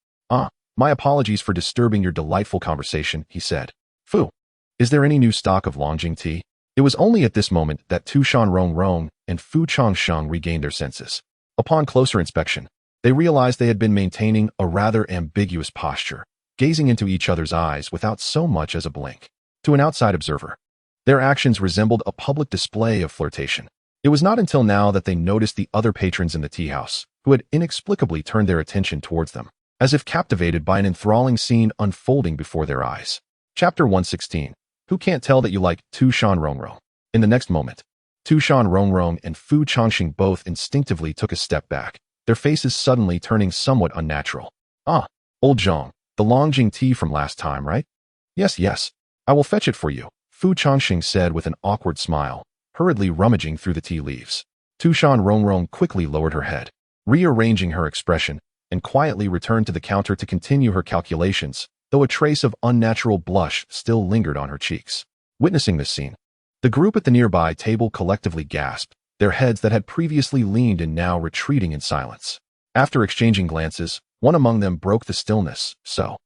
My apologies for disturbing your delightful conversation, he said. Fu, is there any new stock of Longjing tea? It was only at this moment that Tu Shan Rongrong and Fu Changsheng regained their senses. Upon closer inspection, they realized they had been maintaining a rather ambiguous posture, gazing into each other's eyes without so much as a blink. To an outside observer, their actions resembled a public display of flirtation. It was not until now that they noticed the other patrons in the tea house, who had inexplicably turned their attention towards them, as if captivated by an enthralling scene unfolding before their eyes. Chapter 116. Who can't tell that you like Tu Shan Rongrong? In the next moment, Tu Shan Rongrong and Fu Changsheng both instinctively took a step back, their faces suddenly turning somewhat unnatural. Old Zhang, the Longjing tea from last time, right? Yes. I will fetch it for you, Fu Changsheng said with an awkward smile, hurriedly rummaging through the tea leaves. Tu Shan Rongrong quickly lowered her head, rearranging her expression, and quietly returned to the counter to continue her calculations, though a trace of unnatural blush still lingered on her cheeks. Witnessing this scene, the group at the nearby table collectively gasped, their heads that had previously leaned and now retreating in silence. After exchanging glances, one among them broke the stillness. So,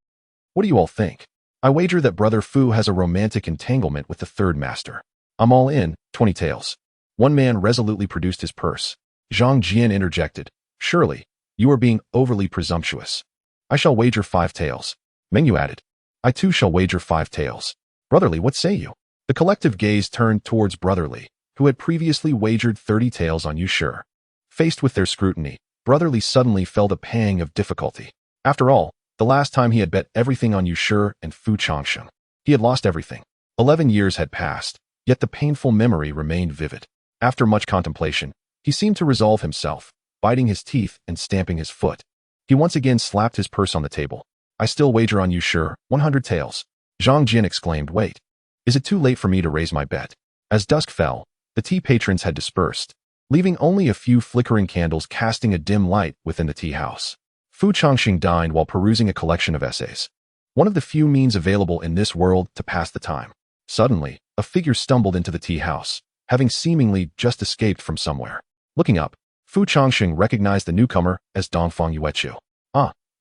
what do you all think? I wager that Brother Fu has a romantic entanglement with the third master. I'm all in, 20 taels. One man resolutely produced his purse. Zhang Jian interjected. Surely, you are being overly presumptuous. I shall wager 5 taels. Mengyu added. I too shall wager 5 taels. Brotherly, what say you? The collective gaze turned towards Brotherly, who had previously wagered 30 taels on you sure. Faced with their scrutiny, Brotherly suddenly felt a pang of difficulty. After all, the last time he had bet everything on you sure and Fu Changsheng, he had lost everything. 11 years had passed, yet the painful memory remained vivid. After much contemplation, he seemed to resolve himself, biting his teeth and stamping his foot. He once again slapped his purse on the table. I still wager on you sure, 100 taels. Zhang Jian exclaimed, wait. Is it too late for me to raise my bet? As dusk fell, the tea patrons had dispersed, leaving only a few flickering candles casting a dim light within the tea house. Fu Changsheng dined while perusing a collection of essays, one of the few means available in this world to pass the time. Suddenly, a figure stumbled into the tea house, having seemingly just escaped from somewhere. Looking up, Fu Changsheng recognized the newcomer as Dongfang Yuechu.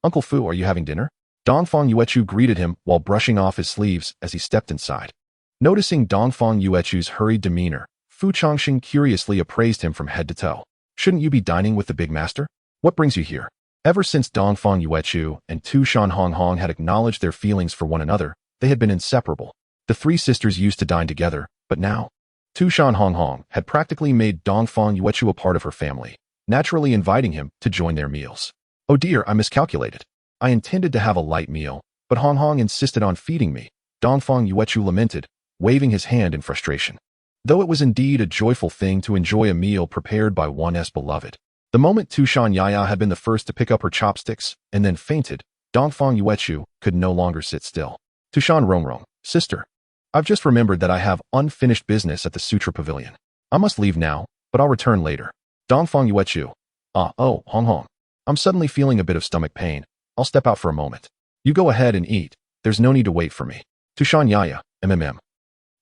Uncle Fu, are you having dinner? Dongfang Yuechu greeted him while brushing off his sleeves as he stepped inside. Noticing Dongfang Yuechu's hurried demeanor, Fu Changsheng curiously appraised him from head to toe. Shouldn't you be dining with the big master? What brings you here? Ever since Dongfang Yuechu and Tu Shan Rongrong had acknowledged their feelings for one another, they had been inseparable. The three sisters used to dine together, but now, Tu Shan Rongrong had practically made Dongfang Yuechu a part of her family, naturally inviting him to join their meals. Oh dear, I miscalculated. I intended to have a light meal, but Honghong insisted on feeding me, Dongfang Yuechu lamented, waving his hand in frustration. Though it was indeed a joyful thing to enjoy a meal prepared by one's beloved, the moment Tu Shan Yaya had been the first to pick up her chopsticks and then fainted, Dongfang Yuechu could no longer sit still. Tu Shan Rongrong, sister. I've just remembered that I have unfinished business at the Sutra Pavilion. I must leave now, but I'll return later. Dongfang Yuechu. Oh, Honghong. I'm suddenly feeling a bit of stomach pain. I'll step out for a moment. You go ahead and eat. There's no need to wait for me. Tu Shan Yaya,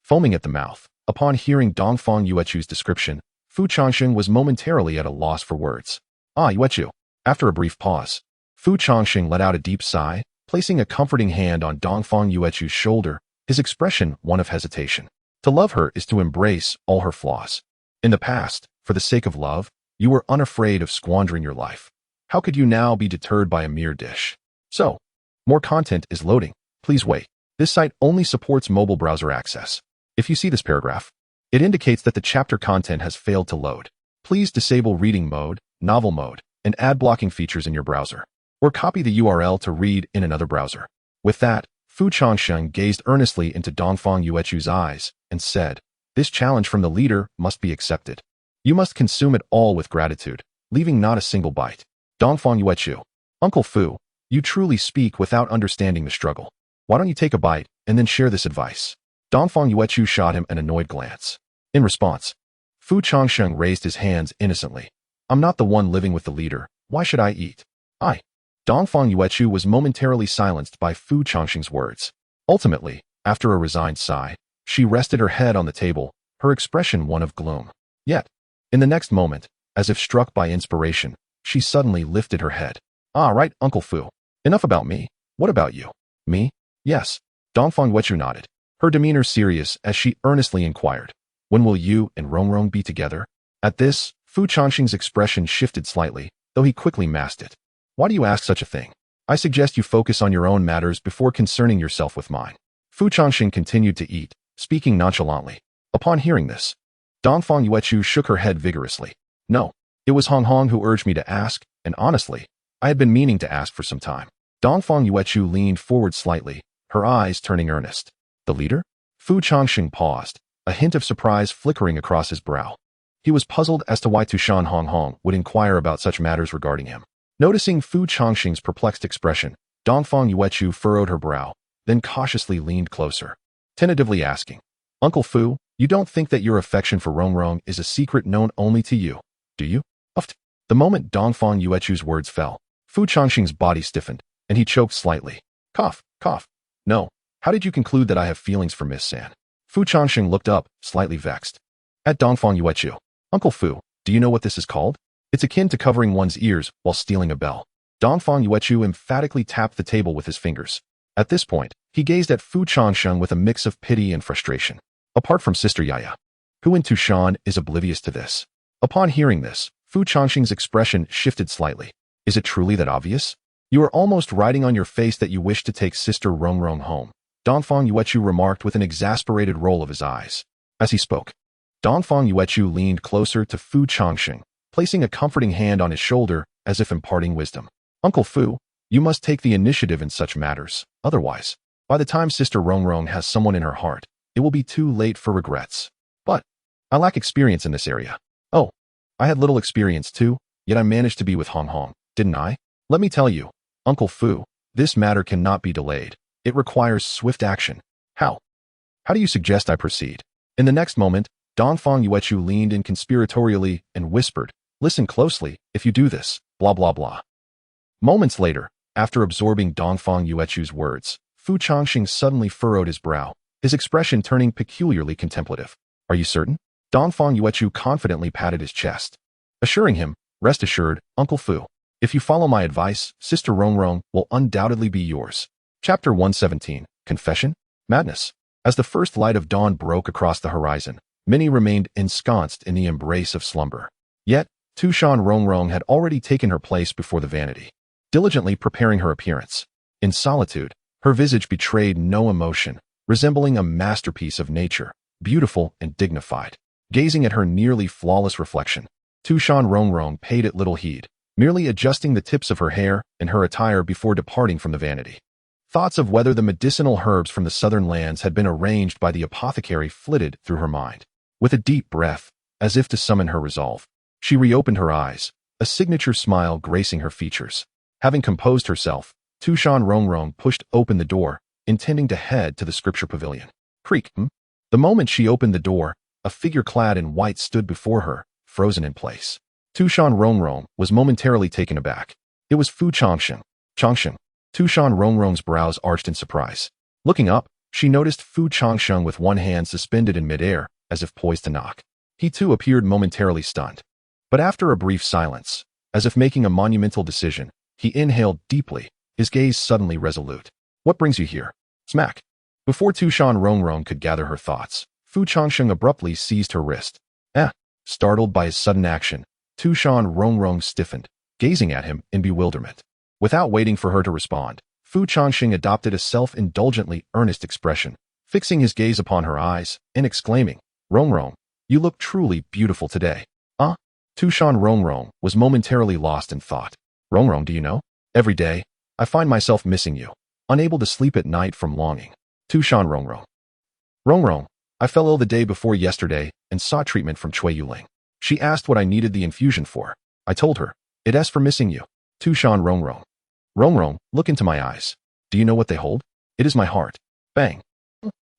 Foaming at the mouth, upon hearing Dongfang Yuechu's description, Fu Changsheng was momentarily at a loss for words. Yuechu. After a brief pause, Fu Changsheng let out a deep sigh, placing a comforting hand on Dongfang Yuechu's shoulder, his expression one of hesitation. To love her is to embrace all her flaws. In the past, for the sake of love, you were unafraid of squandering your life. How could you now be deterred by a mere dish? So, more content is loading. Please wait. This site only supports mobile browser access. If you see this paragraph, it indicates that the chapter content has failed to load. Please disable reading mode, novel mode, and ad blocking features in your browser, or copy the URL to read in another browser. With that, Fu Changsheng gazed earnestly into Dongfang Yuechu's eyes and said, "This challenge from the leader must be accepted. You must consume it all with gratitude, leaving not a single bite." Dongfang Yuechu. Uncle Fu, you truly speak without understanding the struggle. Why don't you take a bite and then share this advice? Dongfang Yuechu shot him an annoyed glance. In response, Fu Changsheng raised his hands innocently. I'm not the one living with the leader. Why should I eat? Dongfang Yuechu was momentarily silenced by Fu Changsheng's words. Ultimately, after a resigned sigh, she rested her head on the table, her expression one of gloom. Yet, in the next moment, as if struck by inspiration, she suddenly lifted her head. Right, Uncle Fu. Enough about me. What about you? Me? Yes. Dongfang Yuechu nodded, her demeanor serious as she earnestly inquired, when will you and Rongrong be together? At this, Fu Changsheng's expression shifted slightly, though he quickly masked it. Why do you ask such a thing? I suggest you focus on your own matters before concerning yourself with mine. Fu Changsheng continued to eat, speaking nonchalantly. Upon hearing this, Dongfang Yuechu shook her head vigorously. No, it was Honghong who urged me to ask, and honestly, I had been meaning to ask for some time. Dongfang Yuechu leaned forward slightly, her eyes turning earnest. The leader? Fu Changsheng paused, a hint of surprise flickering across his brow. He was puzzled as to why Tu Shan Rongrong would inquire about such matters regarding him. Noticing Fu Changsheng's perplexed expression, Dongfang Yuechu furrowed her brow, then cautiously leaned closer, tentatively asking, Uncle Fu, you don't think that your affection for Rongrong is a secret known only to you, do you? The moment Dongfang Yuechu's words fell, Fu Changsheng's body stiffened, and he choked slightly. Cough. No. How did you conclude that I have feelings for Miss San? Fu Changsheng looked up, slightly vexed. At Dongfang Yuechu. Uncle Fu, do you know what this is called? It's akin to covering one's ears while stealing a bell. Dongfang Yuechu emphatically tapped the table with his fingers. At this point, he gazed at Fu Changsheng with a mix of pity and frustration. Apart from Sister Yaya, who in Tu Shan is oblivious to this? Upon hearing this, Fu Changsheng's expression shifted slightly. Is it truly that obvious? You are almost writing on your face that you wish to take Sister Rongrong home, Dongfang Yuechu remarked with an exasperated roll of his eyes. As he spoke, Dongfang Yuechu leaned closer to Fu Changsheng, placing a comforting hand on his shoulder as if imparting wisdom. Uncle Fu, you must take the initiative in such matters, otherwise, by the time Sister Rongrong has someone in her heart, it will be too late for regrets. But I lack experience in this area. Oh, I had little experience too, yet I managed to be with Honghong, didn't I? Let me tell you, Uncle Fu, this matter cannot be delayed. It requires swift action. How? How do you suggest I proceed? In the next moment, Dongfang Yuechu leaned in conspiratorially and whispered, listen closely, if you do this, blah blah blah. Moments later, after absorbing Dongfang Yuechu's words, Fu Changsheng suddenly furrowed his brow, his expression turning peculiarly contemplative. Are you certain? Dongfang Yuechu confidently patted his chest, assuring him, rest assured, Uncle Fu, if you follow my advice, Sister Rongrong will undoubtedly be yours. Chapter 117, Confession? Madness. As the first light of dawn broke across the horizon, Many remained ensconced in the embrace of slumber. Yet, Tu Shan Rongrong had already taken her place before the vanity, diligently preparing her appearance. In solitude, her visage betrayed no emotion, resembling a masterpiece of nature, beautiful and dignified. Gazing at her nearly flawless reflection, Tu Shan Rongrong paid it little heed, merely adjusting the tips of her hair and her attire before departing from the vanity. Thoughts of whether the medicinal herbs from the southern lands had been arranged by the apothecary flitted through her mind. With a deep breath, as if to summon her resolve, she reopened her eyes, a signature smile gracing her features. Having composed herself, Tu Shan Rongrong pushed open the door, intending to head to the scripture pavilion. Creak. The moment she opened the door, a figure clad in white stood before her, frozen in place. Tu Shan Rongrong was momentarily taken aback. It was Fu Changsheng. Changsheng. Tu Shan Rongrong's brows arched in surprise. Looking up, she noticed Fu Changsheng with one hand suspended in midair, as if poised to knock. He too appeared momentarily stunned. But after a brief silence, as if making a monumental decision, he inhaled deeply, his gaze suddenly resolute. What brings you here? Smack. Before Tu Shan Rongrong could gather her thoughts, Fu Changsheng abruptly seized her wrist. Startled by his sudden action, Tu Shan Rongrong stiffened, gazing at him in bewilderment. Without waiting for her to respond, Fu Changsheng adopted a self-indulgently earnest expression, fixing his gaze upon her eyes and exclaiming, Rongrong, you look truly beautiful today. Tu Shan Rongrong was momentarily lost in thought. Rongrong, do you know? Every day, I find myself missing you, unable to sleep at night from longing. Tu Shan Rongrong. Rongrong, I fell ill the day before yesterday and sought treatment from Cui Yuling. She asked what I needed the infusion for. I told her, it is for missing you. Tu Shan Rongrong. Rongrong, look into my eyes. Do you know what they hold? It is my heart. Bang.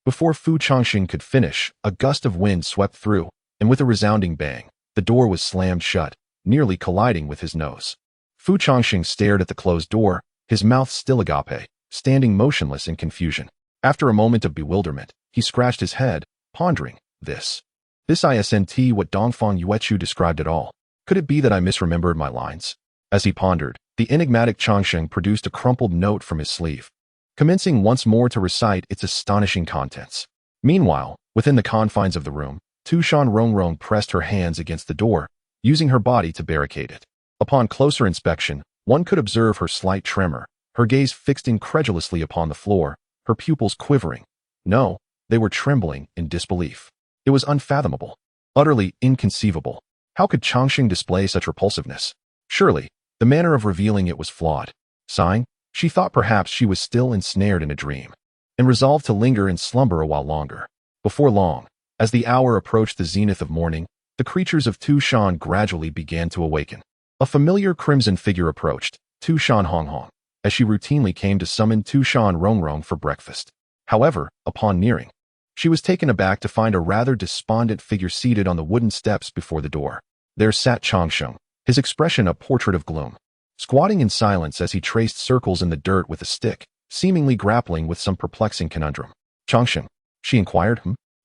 Before Fu Changsheng could finish, a gust of wind swept through, and with a resounding bang, the door was slammed shut, nearly colliding with his nose. Fu Changsheng stared at the closed door, his mouth still agape, standing motionless in confusion. After a moment of bewilderment, he scratched his head, pondering, this isn't what Dongfang Yuechu described at all. Could it be that I misremembered my lines? As he pondered, the enigmatic Changsheng produced a crumpled note from his sleeve, commencing once more to recite its astonishing contents. Meanwhile, within the confines of the room, Tu Shan Rongrong pressed her hands against the door, using her body to barricade it. Upon closer inspection, one could observe her slight tremor, her gaze fixed incredulously upon the floor, her pupils quivering. No, they were trembling in disbelief. It was unfathomable, utterly inconceivable. How could Changsheng display such repulsiveness? Surely, the manner of revealing it was flawed. Sighing, she thought perhaps she was still ensnared in a dream, and resolved to linger in slumber a while longer. Before long, as the hour approached the zenith of morning, the creatures of Tu Shan gradually began to awaken. A familiar crimson figure approached, Tu Shan Rongrong, as she routinely came to summon Tu Shan Rongrong for breakfast. However, upon nearing, she was taken aback to find a rather despondent figure seated on the wooden steps before the door. There sat Changsheng, his expression a portrait of gloom, squatting in silence as he traced circles in the dirt with a stick, seemingly grappling with some perplexing conundrum. Changsheng, she inquired.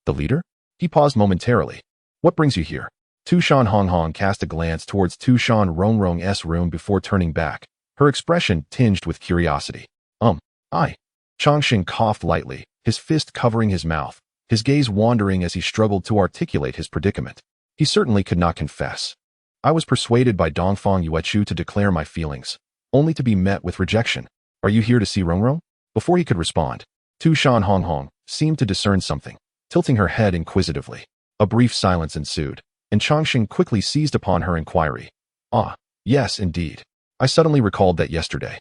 The leader? He paused momentarily. What brings you here? Tu Shan Rongrong cast a glance towards Tu Shan Rongrong's room before turning back, her expression tinged with curiosity. I. Changsheng coughed lightly, his fist covering his mouth, his gaze wandering as he struggled to articulate his predicament. He certainly could not confess. I was persuaded by Dongfang Yuechu to declare my feelings, only to be met with rejection. Are you here to see Rongrong? Before he could respond, Tu Shan Rongrong seemed to discern something, tilting her head inquisitively. A brief silence ensued, and Changsheng quickly seized upon her inquiry. Yes, indeed. I suddenly recalled that yesterday.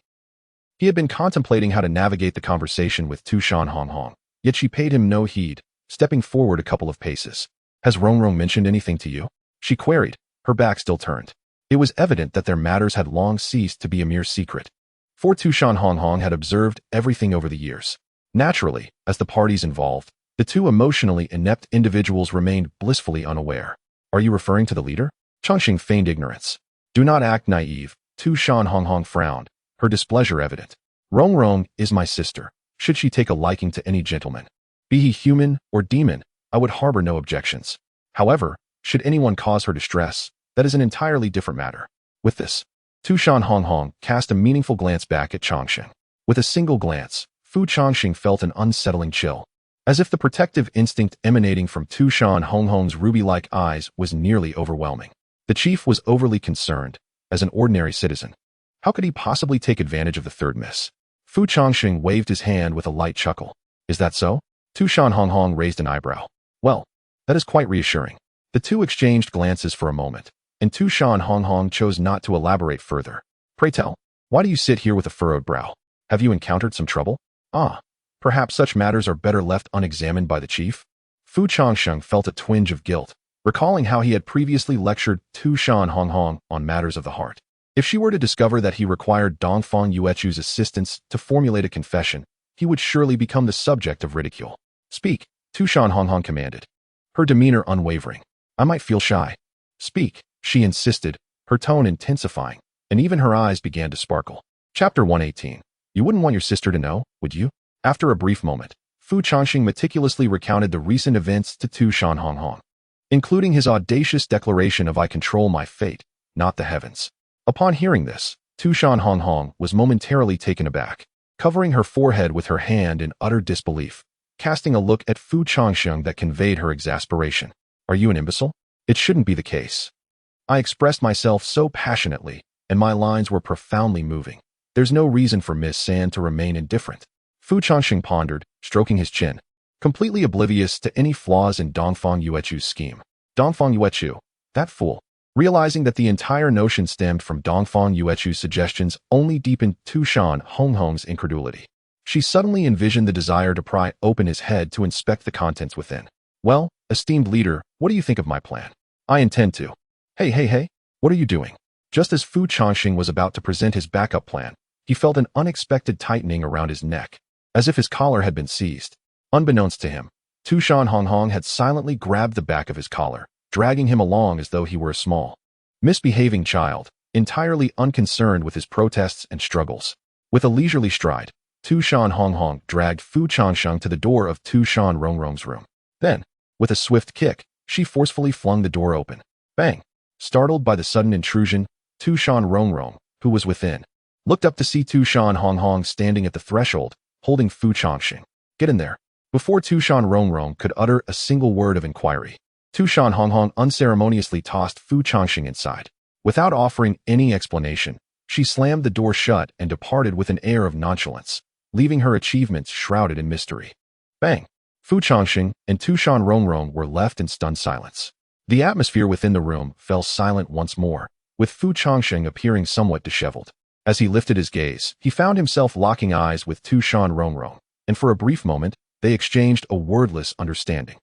He had been contemplating how to navigate the conversation with Tu Shan Rongrong, yet she paid him no heed, stepping forward a couple of paces. Has Rongrong mentioned anything to you? She queried, her back still turned. It was evident that their matters had long ceased to be a mere secret, for Tu Shan Rongrong had observed everything over the years. Naturally, as the parties involved, the two emotionally inept individuals remained blissfully unaware. Are you referring to the leader? Changsheng feigned ignorance. Do not act naive. Tu Shan Rongrong frowned, her displeasure evident. Rongrong is my sister. Should she take a liking to any gentleman, be he human or demon, I would harbor no objections. However, should anyone cause her distress, that is an entirely different matter. With this, Tu Shan Rongrong cast a meaningful glance back at Changsheng. With a single glance, Fu Changsheng felt an unsettling chill. as if the protective instinct emanating from Tu Shan Rongrong's ruby-like eyes was nearly overwhelming. The chief was overly concerned, as an ordinary citizen. How could he possibly take advantage of the third miss? Fu Changsheng waved his hand with a light chuckle. Is that so? Tu Shan Rongrong raised an eyebrow. Well, that is quite reassuring. The two exchanged glances for a moment, and Tu Shan Rongrong chose not to elaborate further. Pray tell, why do you sit here with a furrowed brow? Have you encountered some trouble? Ah, perhaps such matters are better left unexamined by the chief? Fu Changsheng felt a twinge of guilt, recalling how he had previously lectured Tu Shan Rongrong on matters of the heart. If she were to discover that he required Dongfang Yuechu's assistance to formulate a confession, he would surely become the subject of ridicule. Speak, Tu Shan Rongrong commanded, her demeanor unwavering. I might feel shy. Speak, she insisted, her tone intensifying, and even her eyes began to sparkle. Chapter 118. You wouldn't want your sister to know, would you? After a brief moment, Fu Changsheng meticulously recounted the recent events to Tu Shan Rongrong, including his audacious declaration of I control my fate, not the heavens. Upon hearing this, Tu Shan Rongrong was momentarily taken aback, covering her forehead with her hand in utter disbelief, casting a look at Fu Changsheng that conveyed her exasperation. Are you an imbecile? It shouldn't be the case. I expressed myself so passionately, and my lines were profoundly moving. There's no reason for Miss San to remain indifferent. Fu Changsheng pondered, stroking his chin, completely oblivious to any flaws in Dongfang Yuechu's scheme. Dongfang Yuechu, that fool. Realizing that the entire notion stemmed from Dongfang Yuechu's suggestions only deepened Tu Shan Rongrong's incredulity. She suddenly envisioned the desire to pry open his head to inspect the contents within. Well, esteemed leader, what do you think of my plan? I intend to. Hey, what are you doing? Just as Fu Changsheng was about to present his backup plan, he felt an unexpected tightening around his neck, as if his collar had been seized. Unbeknownst to him, Tu Shan Rongrong had silently grabbed the back of his collar, dragging him along as though he were a small, misbehaving child, entirely unconcerned with his protests and struggles. With a leisurely stride, Tu Shan Rongrong dragged Fu Changsheng to the door of Tu Shan Rongrong's room. Then, with a swift kick, she forcefully flung the door open. Bang! Startled by the sudden intrusion, Tu Shan Rongrong, who was within, looked up to see Tu Shan Rongrong standing at the threshold, holding Fu Changsheng. Get in there. Before Tu Shan Rongrong could utter a single word of inquiry, Tu Shan Rongrong unceremoniously tossed Fu Changsheng inside. Without offering any explanation, she slammed the door shut and departed with an air of nonchalance, leaving her achievements shrouded in mystery. Bang! Fu Changsheng and Tu Shan Rongrong were left in stunned silence. The atmosphere within the room fell silent once more, with Fu Changsheng appearing somewhat disheveled. As he lifted his gaze, he found himself locking eyes with Tu Shan Rongrong, and for a brief moment, they exchanged a wordless understanding.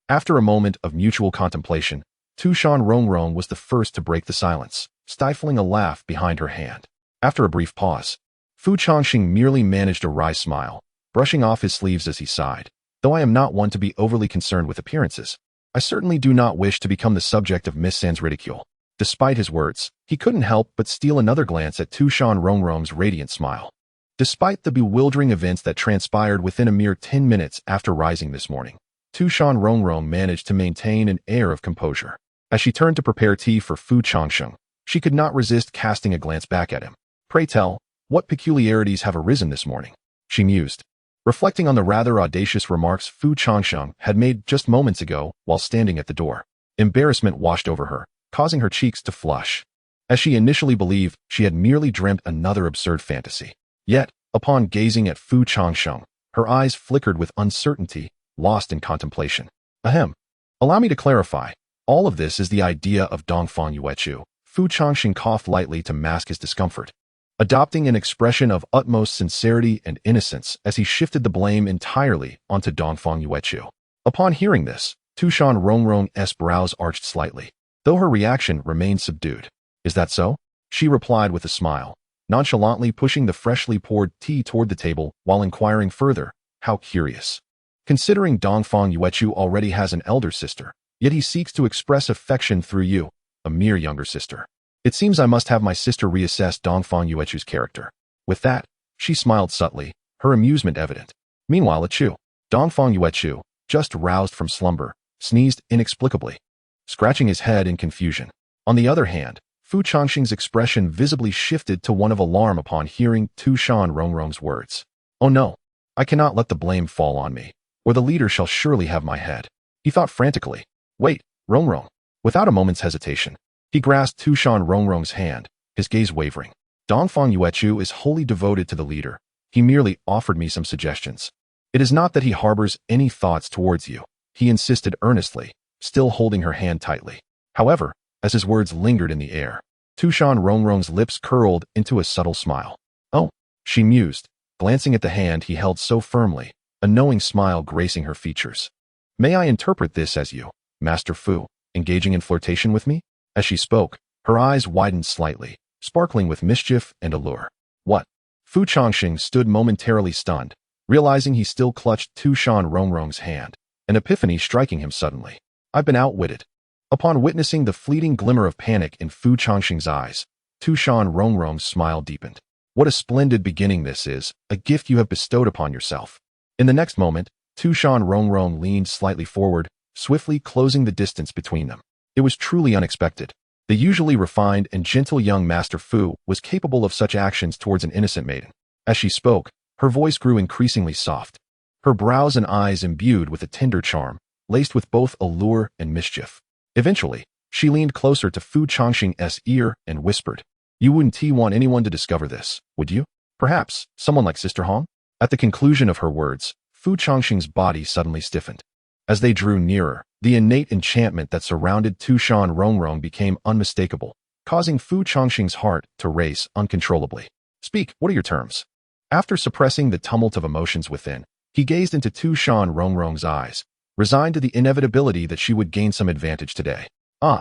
After a moment of mutual contemplation, Tu Shan Rongrong was the first to break the silence, stifling a laugh behind her hand. After a brief pause, Fu Changsheng merely managed a wry smile, brushing off his sleeves as he sighed. Though I am not one to be overly concerned with appearances, I certainly do not wish to become the subject of Miss San's ridicule. Despite his words, he couldn't help but steal another glance at Tu Shan Rongrong's radiant smile. Despite the bewildering events that transpired within a mere 10 minutes after rising this morning, Tu Shan Rongrong managed to maintain an air of composure. As she turned to prepare tea for Fu Changsheng, she could not resist casting a glance back at him. Pray tell, what peculiarities have arisen this morning? She mused, reflecting on the rather audacious remarks Fu Changsheng had made just moments ago while standing at the door. Embarrassment washed over her, causing her cheeks to flush, as she initially believed she had merely dreamt another absurd fantasy. Yet, upon gazing at Fu Changsheng, her eyes flickered with uncertainty, lost in contemplation. Ahem. Allow me to clarify. All of this is the idea of Dongfang Yuechu. Fu Changsheng coughed lightly to mask his discomfort, adopting an expression of utmost sincerity and innocence as he shifted the blame entirely onto Dongfang Yuechu. Upon hearing this, Tu Shan Rongrong's brows arched slightly, though her reaction remained subdued. Is that so? She replied with a smile, nonchalantly pushing the freshly poured tea toward the table while inquiring further. How curious. Considering Dongfang Yuechu already has an elder sister, yet he seeks to express affection through you, a mere younger sister. It seems I must have my sister reassess Dongfang Yuechu's character. With that, she smiled subtly, her amusement evident. Meanwhile, Dongfang Yuechu, just roused from slumber, sneezed inexplicably, scratching his head in confusion. On the other hand, Fu Changsheng's expression visibly shifted to one of alarm upon hearing Tu Shan Rongrong's words. Oh no, I cannot let the blame fall on me. or the leader shall surely have my head. He thought frantically. Wait, Rongrong. Without a moment's hesitation, he grasped Tu Shan Rongrong's hand, his gaze wavering. Dongfang Yuechu is wholly devoted to the leader. He merely offered me some suggestions. It is not that he harbors any thoughts towards you, he insisted earnestly, still holding her hand tightly. However, as his words lingered in the air, Tu Shan Rongrong's lips curled into a subtle smile. Oh, she mused, glancing at the hand he held so firmly, a knowing smile gracing her features. May I interpret this as you, Master Fu, engaging in flirtation with me? As she spoke, her eyes widened slightly, sparkling with mischief and allure. What? Fu Changsheng stood momentarily stunned, realizing he still clutched Tu Shan Rongrong's hand, an epiphany striking him suddenly. I've been outwitted. Upon witnessing the fleeting glimmer of panic in Fu Changsheng's eyes, Tu Shan Rongrong's smile deepened. What a splendid beginning this is, a gift you have bestowed upon yourself. In the next moment, Tu Shan Rongrong leaned slightly forward, swiftly closing the distance between them. It was truly unexpected. The usually refined and gentle young Master Fu was capable of such actions towards an innocent maiden. As she spoke, her voice grew increasingly soft, her brows and eyes imbued with a tender charm, laced with both allure and mischief. Eventually, she leaned closer to Fu Changsheng's ear and whispered, "You wouldn't want anyone to discover this, would you? Perhaps someone like Sister Hong?" At the conclusion of her words, Fu Changsheng's body suddenly stiffened. As they drew nearer, the innate enchantment that surrounded Tu Shan Rongrong became unmistakable, causing Fu Changsheng's heart to race uncontrollably. Speak, what are your terms? After suppressing the tumult of emotions within, he gazed into Tu Shan Rongrong's eyes, resigned to the inevitability that she would gain some advantage today.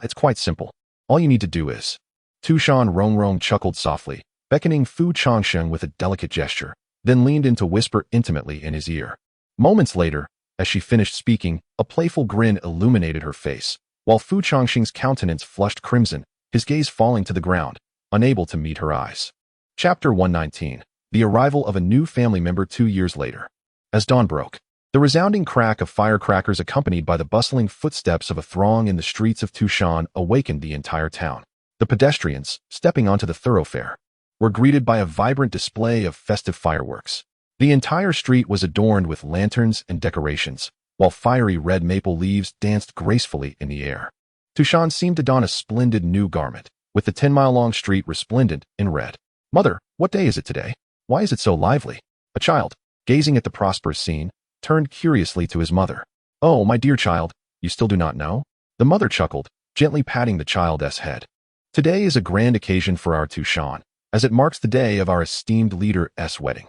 It's quite simple. All you need to do is... Tu Shan Rongrong chuckled softly, beckoning Fu Changsheng with a delicate gesture, then leaned in to whisper intimately in his ear. Moments later, as she finished speaking, a playful grin illuminated her face, while Fu Changsheng's countenance flushed crimson, his gaze falling to the ground, unable to meet her eyes. Chapter 119. The arrival of a new family member 2 years later. As dawn broke, the resounding crack of firecrackers accompanied by the bustling footsteps of a throng in the streets of Tu Shan awakened the entire town. The pedestrians, stepping onto the thoroughfare, were greeted by a vibrant display of festive fireworks. The entire street was adorned with lanterns and decorations, while fiery red maple leaves danced gracefully in the air. Tu Shan seemed to don a splendid new garment, with the 10-mile-long street resplendent in red. Mother, what day is it today? Why is it so lively? A child, gazing at the prosperous scene, turned curiously to his mother. Oh, my dear child, you still do not know? The mother chuckled, gently patting the child's head. Today is a grand occasion for our Tu Shan, as it marks the day of our esteemed leader's wedding.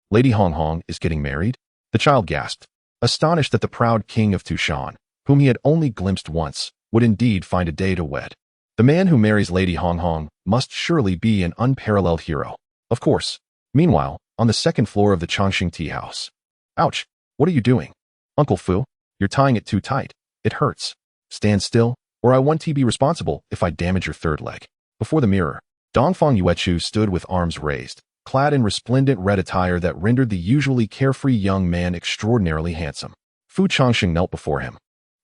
Lady Hong Hong is getting married? The child gasped, astonished that the proud king of Tu Shan, whom he had only glimpsed once, would indeed find a day to wed. The man who marries Lady Hong Hong must surely be an unparalleled hero. Of course. Meanwhile, on the second floor of the Changsheng tea house. Ouch! What are you doing? Uncle Fu, you're tying it too tight. It hurts. Stand still, or I won't be responsible if I damage your third leg. Before the mirror, Dongfang Yuechu stood with arms raised, clad in resplendent red attire that rendered the usually carefree young man extraordinarily handsome. Fu Changsheng knelt before him,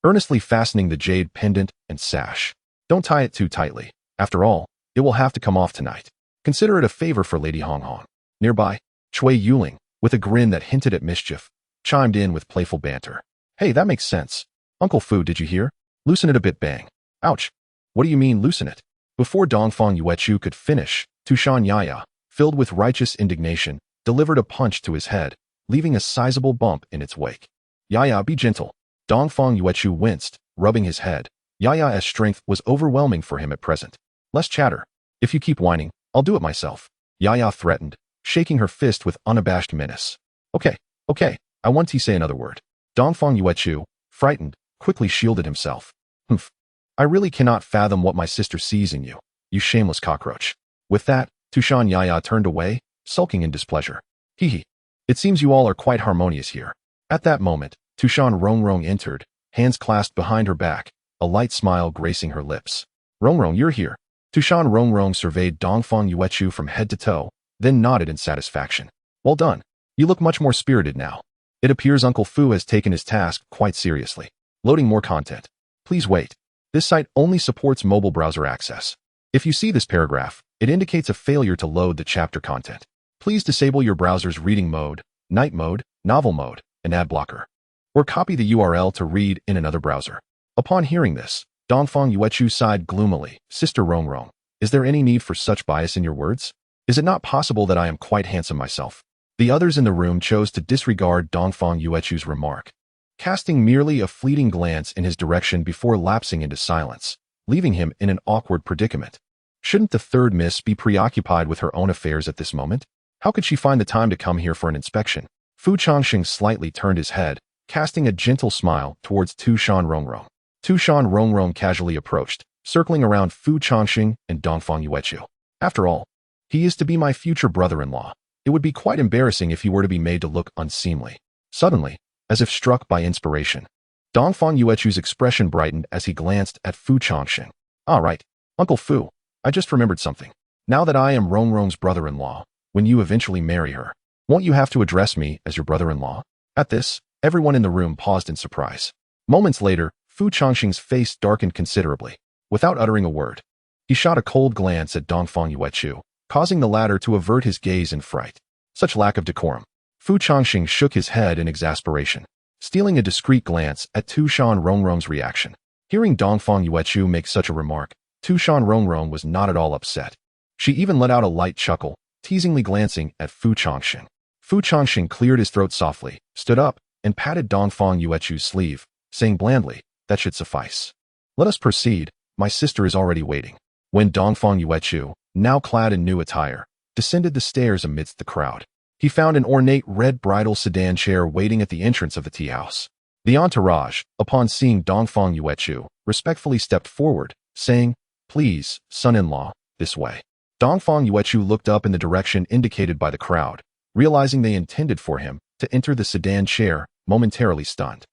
earnestly fastening the jade pendant and sash. Don't tie it too tightly. After all, it will have to come off tonight. Consider it a favor for Lady Hong Hong. Nearby, Chui Yuling, with a grin that hinted at mischief, chimed in with playful banter. Hey, that makes sense. Uncle Fu, did you hear? Loosen it a bit, bang. Ouch. What do you mean, loosen it? Before Dongfang Yuechu could finish, Tu Shan Yaya, filled with righteous indignation, delivered a punch to his head, leaving a sizable bump in its wake. Yaya, be gentle. Dongfang Yuechu winced, rubbing his head. Yaya's strength was overwhelming for him at present. Less chatter. If you keep whining, I'll do it myself. Yaya threatened, shaking her fist with unabashed menace. Okay, I want to say another word. Dongfang Yuechu, frightened, quickly shielded himself. Humph. I really cannot fathom what my sister sees in you, you shameless cockroach. With that, Tu Shan Yaya turned away, sulking in displeasure. Hee. It seems you all are quite harmonious here. At that moment, Tu Shan Rongrong entered, hands clasped behind her back, a light smile gracing her lips. Rongrong, you're here. Tu Shan Rongrong surveyed Dongfang Yuechu from head to toe, then nodded in satisfaction. Well done. You look much more spirited now. It appears Uncle Fu has taken his task quite seriously. Loading more content. Please wait. This site only supports mobile browser access. If you see this paragraph, it indicates a failure to load the chapter content. Please disable your browser's reading mode, night mode, novel mode, and ad blocker. or copy the URL to read in another browser. Upon hearing this, Dongfang Yuechu sighed gloomily. Sister Rongrong, is there any need for such bias in your words? Is it not possible that I am quite handsome myself? The others in the room chose to disregard Dongfang Yuechu's remark, casting merely a fleeting glance in his direction before lapsing into silence, leaving him in an awkward predicament. Shouldn't the third miss be preoccupied with her own affairs at this moment? How could she find the time to come here for an inspection? Fu Changsheng slightly turned his head, casting a gentle smile towards Tu Shan Rongrong. Tu Shan Rongrong casually approached, circling around Fu Changsheng and Dongfang Yuechu. After all, he is to be my future brother-in-law. It would be quite embarrassing if he were to be made to look unseemly. Suddenly, as if struck by inspiration, Dongfang Yuechu's expression brightened as he glanced at Fu Changsheng. All right, Uncle Fu, I just remembered something. Now that I am Rongrong's brother-in-law, when you eventually marry her, won't you have to address me as your brother-in-law? At this, everyone in the room paused in surprise. Moments later, Fu Changsheng's face darkened considerably. Without uttering a word, he shot a cold glance at Dongfang Yuechu, causing the latter to avert his gaze in fright. Such lack of decorum. Fu Changsheng shook his head in exasperation, stealing a discreet glance at Tu Shan Rongrong's reaction. Hearing Dongfang Yuechu make such a remark, Tu Shan Rongrong was not at all upset. She even let out a light chuckle, teasingly glancing at Fu Changsheng. Fu Changsheng cleared his throat softly, stood up, and patted Dongfang Yuechu's sleeve, saying blandly, "That should suffice. Let us proceed, my sister is already waiting." When Dongfang Yuechu, now clad in new attire, descended the stairs amidst the crowd, he found an ornate red bridal sedan chair waiting at the entrance of the tea house. The entourage, upon seeing Dongfang Yuechu, respectfully stepped forward, saying, "Please, son-in-law, this way." Dongfang Yuechu looked up in the direction indicated by the crowd, realizing they intended for him to enter the sedan chair, momentarily stunned.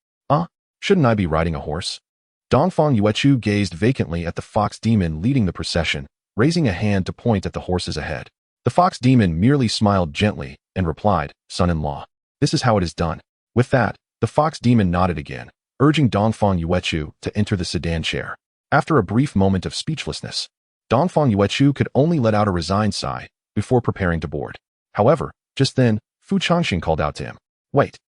Shouldn't I be riding a horse? Dongfang Yuechu gazed vacantly at the fox demon leading the procession, raising a hand to point at the horses ahead. The fox demon merely smiled gently and replied, "Son-in-law, this is how it is done." With that, the fox demon nodded again, urging Dongfang Yuechu to enter the sedan chair. After a brief moment of speechlessness, Dongfang Yuechu could only let out a resigned sigh before preparing to board. However, just then, Fu Changsheng called out to him. "Wait,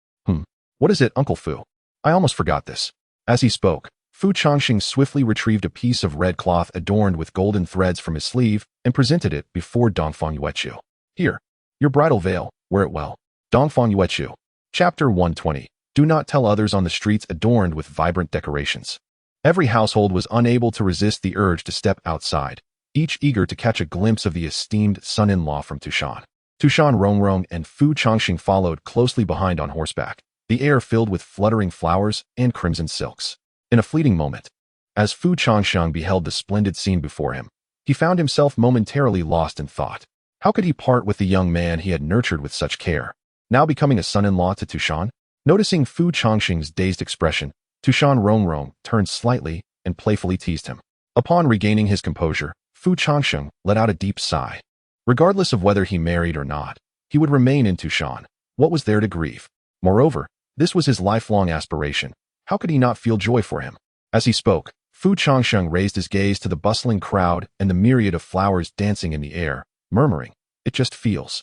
what is it, Uncle Fu? I almost forgot this." As he spoke, Fu Changsheng swiftly retrieved a piece of red cloth adorned with golden threads from his sleeve and presented it before Dongfang Yuechu. "Here, your bridal veil, wear it well." Dongfang Yuechu. Chapter 120. Do not tell others on the streets adorned with vibrant decorations. Every household was unable to resist the urge to step outside, each eager to catch a glimpse of the esteemed son-in-law from Tu Shan. Tu Shan Rongrong and Fu Changsheng followed closely behind on horseback, the air filled with fluttering flowers and crimson silks. In a fleeting moment, as Fu Changsheng beheld the splendid scene before him, he found himself momentarily lost in thought. How could he part with the young man he had nurtured with such care, now becoming a son-in-law to Tu Shan? Noticing Fu Changsheng's dazed expression, Tu Shan Rongrong turned slightly and playfully teased him. Upon regaining his composure, Fu Changsheng let out a deep sigh. Regardless of whether he married or not, he would remain in Tu Shan. What was there to grieve? Moreover, this was his lifelong aspiration. How could he not feel joy for him? As he spoke, Fu Changsheng raised his gaze to the bustling crowd and the myriad of flowers dancing in the air, murmuring, "It just feels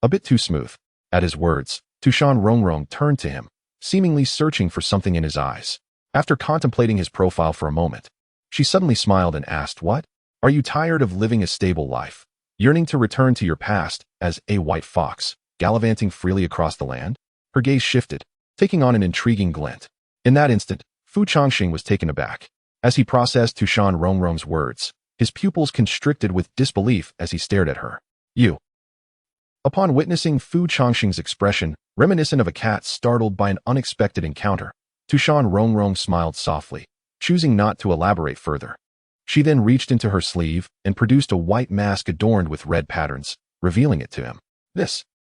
a bit too smooth." At his words, Tu Shan Rongrong turned to him, seemingly searching for something in his eyes. After contemplating his profile for a moment, she suddenly smiled and asked, "What? Are you tired of living a stable life, yearning to return to your past as a white fox, gallivanting freely across the land?" Her gaze shifted, taking on an intriguing glint. In that instant, Fu Changsheng was taken aback. As he processed Tu Shan Rongrong's words, his pupils constricted with disbelief as he stared at her. "You." Upon witnessing Fu Changsheng's expression, reminiscent of a cat startled by an unexpected encounter, Tu Shan Rongrong smiled softly, choosing not to elaborate further. She then reached into her sleeve and produced a white mask adorned with red patterns, revealing it to him.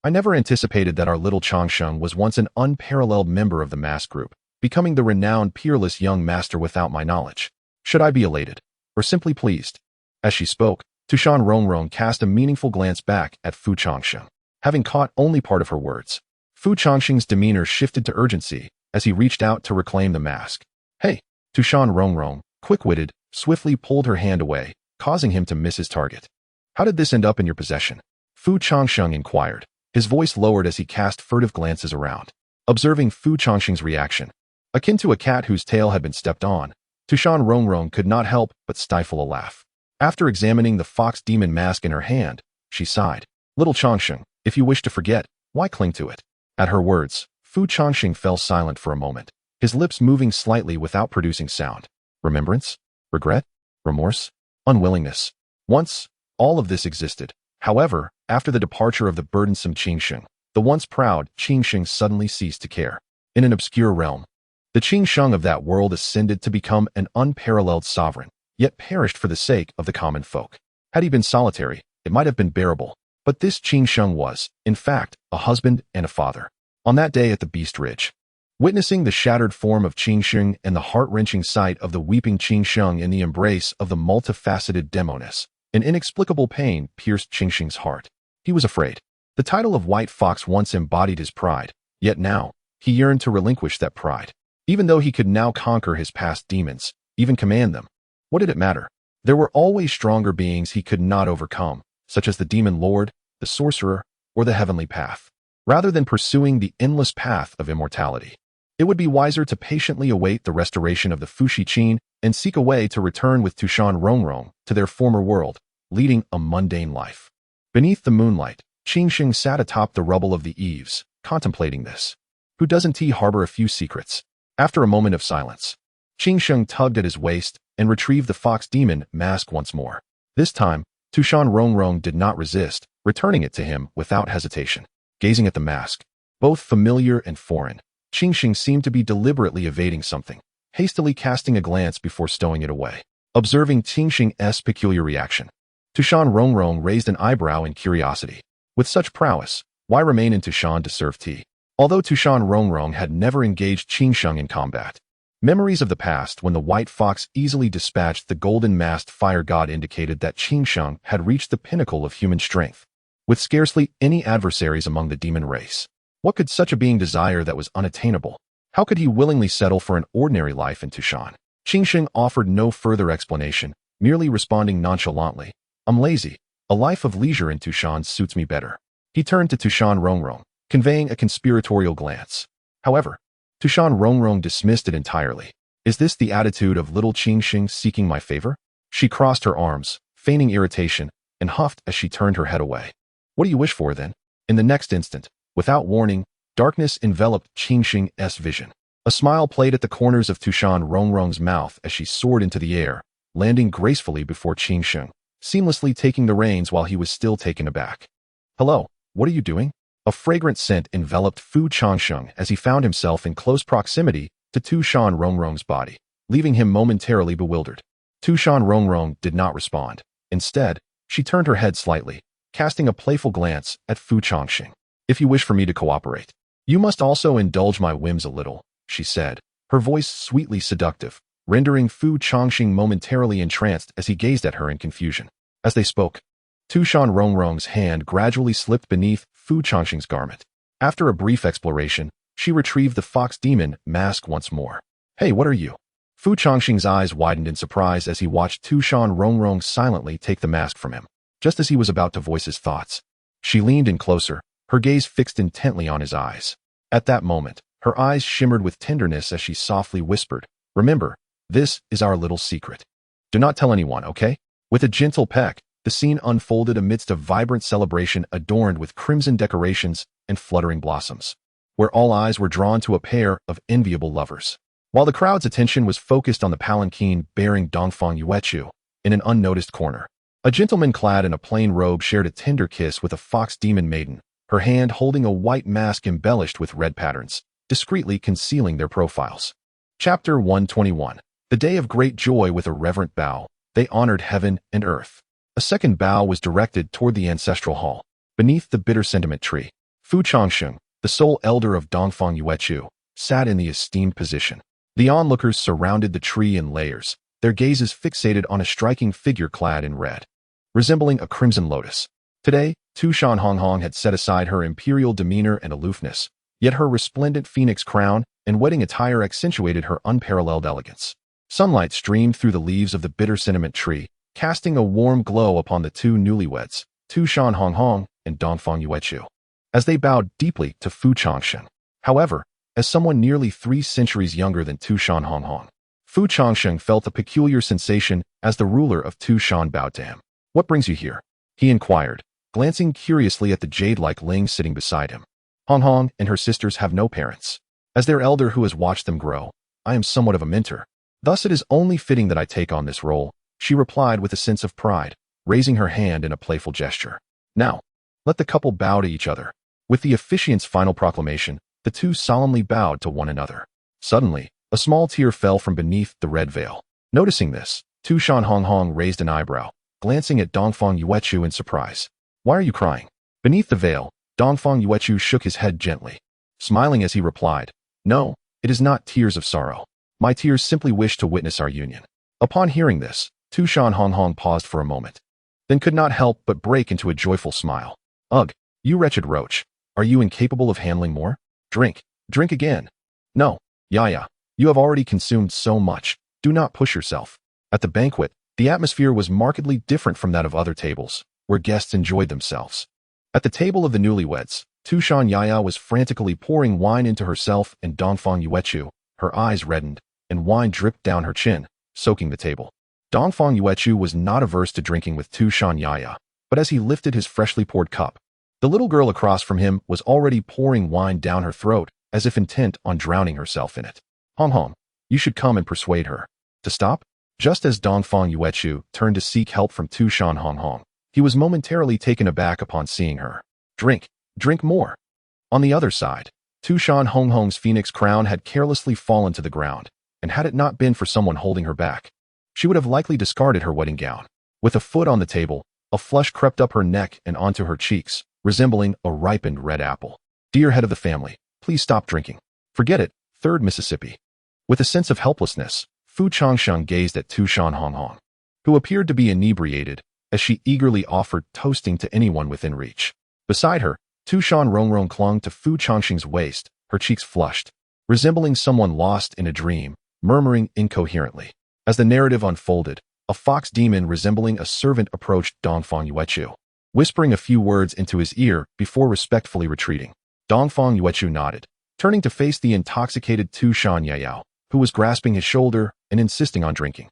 I never anticipated that our little Changsheng was once an unparalleled member of the mask group, becoming the renowned peerless young master without my knowledge. Should I be elated, or simply pleased?" As she spoke, Tu Shan Rongrong cast a meaningful glance back at Fu Changsheng, having caught only part of her words. Fu Changsheng's demeanor shifted to urgency as he reached out to reclaim the mask. "Hey!" Tu Shan Rongrong, quick-witted, swiftly pulled her hand away, causing him to miss his target. "How did this end up in your possession?" Fu Changsheng inquired, his voice lowered as he cast furtive glances around. Observing Fu Changsheng's reaction, akin to a cat whose tail had been stepped on, Tu Shan Rongrong could not help but stifle a laugh. After examining the fox demon mask in her hand, she sighed. Little Changsheng, if you wish to forget, why cling to it? At her words, Fu Changsheng fell silent for a moment, his lips moving slightly without producing sound. Remembrance? Regret? Remorse? Unwillingness? Once, all of this existed. However, after the departure of the burdensome Changsheng, the once proud Changsheng suddenly ceased to care. In an obscure realm, the Changsheng of that world ascended to become an unparalleled sovereign, yet perished for the sake of the common folk. Had he been solitary, it might have been bearable, but this Changsheng was, in fact, a husband and a father. On that day at the Beast Ridge, witnessing the shattered form of Changsheng and the heart-wrenching sight of the weeping Changsheng in the embrace of the multifaceted demoness, an inexplicable pain pierced Changsheng's heart. He was afraid. The title of White Fox once embodied his pride, yet now, he yearned to relinquish that pride. Even though he could now conquer his past demons, even command them, what did it matter? There were always stronger beings he could not overcome, such as the Demon Lord, the Sorcerer, or the Heavenly Path. Rather than pursuing the endless path of immortality, it would be wiser to patiently await the restoration of the Fushi Qin and seek a way to return with Tu Shan Rongrong to their former world, leading a mundane life. Beneath the moonlight, Changsheng sat atop the rubble of the eaves, contemplating this. Who doesn't he harbor a few secrets? After a moment of silence, Changsheng tugged at his waist and retrieved the fox demon mask once more. This time, Tu Shan Rongrong did not resist, returning it to him without hesitation. Gazing at the mask, both familiar and foreign, Changsheng seemed to be deliberately evading something, hastily casting a glance before stowing it away. Observing Changsheng's peculiar reaction, Tu Shan Rongrong raised an eyebrow in curiosity. With such prowess, why remain in Tu Shan to serve tea? Although Tu Shan Rongrong had never engaged Changsheng in combat, memories of the past when the White Fox easily dispatched the golden-masked fire god indicated that Changsheng had reached the pinnacle of human strength. With scarcely any adversaries among the demon race, what could such a being desire that was unattainable? How could he willingly settle for an ordinary life in Tu Shan? Changsheng offered no further explanation, merely responding nonchalantly, I'm lazy. A life of leisure in Tu Shan suits me better. He turned to Tu Shan Rongrong, conveying a conspiratorial glance. However, Tu Shan Rongrong dismissed it entirely. Is this the attitude of little Changsheng seeking my favor? She crossed her arms, feigning irritation, and huffed as she turned her head away. What do you wish for, then? In the next instant, without warning, darkness enveloped Changsheng's vision. A smile played at the corners of Tu Shan Rongrong's mouth as she soared into the air, landing gracefully before Changsheng, seamlessly taking the reins while he was still taken aback. Hello, what are you doing? A fragrant scent enveloped Fu Changsheng as he found himself in close proximity to Tu Shan Rongrong's body, leaving him momentarily bewildered. Tu Shan Rongrong did not respond. Instead, she turned her head slightly, casting a playful glance at Fu Changsheng. If you wish for me to cooperate, you must also indulge my whims a little, she said, her voice sweetly seductive, rendering Fu Changsheng momentarily entranced as he gazed at her in confusion. As they spoke, Tu Shan Rongrong's hand gradually slipped beneath Fu Changsheng's garment. After a brief exploration, she retrieved the fox demon mask once more. Hey, what are you? Fu Changsheng's eyes widened in surprise as he watched Tu Shan Rongrong silently take the mask from him. Just as he was about to voice his thoughts, she leaned in closer, her gaze fixed intently on his eyes. At that moment, her eyes shimmered with tenderness as she softly whispered, Remember, this is our little secret. Do not tell anyone, okay? With a gentle peck, the scene unfolded amidst a vibrant celebration adorned with crimson decorations and fluttering blossoms, where all eyes were drawn to a pair of enviable lovers. While the crowd's attention was focused on the palanquin bearing Dongfang Yuechu, in an unnoticed corner, a gentleman clad in a plain robe shared a tender kiss with a fox demon maiden, her hand holding a white mask embellished with red patterns, discreetly concealing their profiles. Chapter 121. The day of great joy. With a reverent bow, they honored heaven and earth. A second bow was directed toward the ancestral hall. Beneath the bitter sentiment tree, Fu Changsheng, the sole elder of Dongfang Yuechu, sat in the esteemed position. The onlookers surrounded the tree in layers, their gazes fixated on a striking figure clad in red, resembling a crimson lotus. Today, Tu Shan Rongrong had set aside her imperial demeanor and aloofness, yet her resplendent phoenix crown and wedding attire accentuated her unparalleled elegance. Sunlight streamed through the leaves of the bitter sentiment tree, casting a warm glow upon the two newlyweds, Tu Shan Rongrong and Dongfang Yuechu, as they bowed deeply to Fu Changsheng. However, as someone nearly 3 centuries younger than Tu Shan Rongrong. Fu Changsheng felt a peculiar sensation as the ruler of Tu Shan bowed to him. "What brings you here?" he inquired, glancing curiously at the jade-like Ling sitting beside him. "Rongrong and her sisters have no parents. As their elder who has watched them grow, I am somewhat of a mentor. Thus it is only fitting that I take on this role," she replied with a sense of pride, raising her hand in a playful gesture. "Now, let the couple bow to each other." With the officiant's final proclamation, the two solemnly bowed to one another. Suddenly, a small tear fell from beneath the red veil. Noticing this, Tu Shan Rongrong raised an eyebrow, glancing at Dongfang Yuechu in surprise. "Why are you crying?" Beneath the veil, Dongfang Yuechu shook his head gently, smiling as he replied, "No, it is not tears of sorrow. My tears simply wish to witness our union." Upon hearing this, Tu Shan Rongrong paused for a moment, then could not help but break into a joyful smile. "Ugh, you wretched roach. Are you incapable of handling more? Drink, drink again." "No, Yaya, you have already consumed so much. Do not push yourself." At the banquet, the atmosphere was markedly different from that of other tables, where guests enjoyed themselves. At the table of the newlyweds, Tu Shan Yaya was frantically pouring wine into herself and Dongfang Yuechu. Her eyes reddened, and wine dripped down her chin, soaking the table. Dongfang Yuechu was not averse to drinking with Tu Shan Yaya, but as he lifted his freshly poured cup, the little girl across from him was already pouring wine down her throat, as if intent on drowning herself in it. "Rongrong, you should come and persuade her to stop." Just as Dongfang Yuechu turned to seek help from Tu Shan Rongrong, he was momentarily taken aback upon seeing her. "Drink, drink more." On the other side, Tu Shan Rongrong's phoenix crown had carelessly fallen to the ground, and had it not been for someone holding her back, she would have likely discarded her wedding gown. With a foot on the table, a flush crept up her neck and onto her cheeks, resembling a ripened red apple. "Dear head of the family, please stop drinking." "Forget it, Third Mississippi." With a sense of helplessness, Fu Changsheng gazed at Tu Shan Rongrong, who appeared to be inebriated, as she eagerly offered toasting to anyone within reach. Beside her, Tu Shan Rongrong clung to Fu Changsheng's waist, her cheeks flushed, resembling someone lost in a dream, murmuring incoherently. As the narrative unfolded, a fox demon resembling a servant approached Dongfang Yuechu, whispering a few words into his ear before respectfully retreating. Dongfang Yuechu nodded, turning to face the intoxicated Tu Shan Yayao, who was grasping his shoulder and insisting on drinking.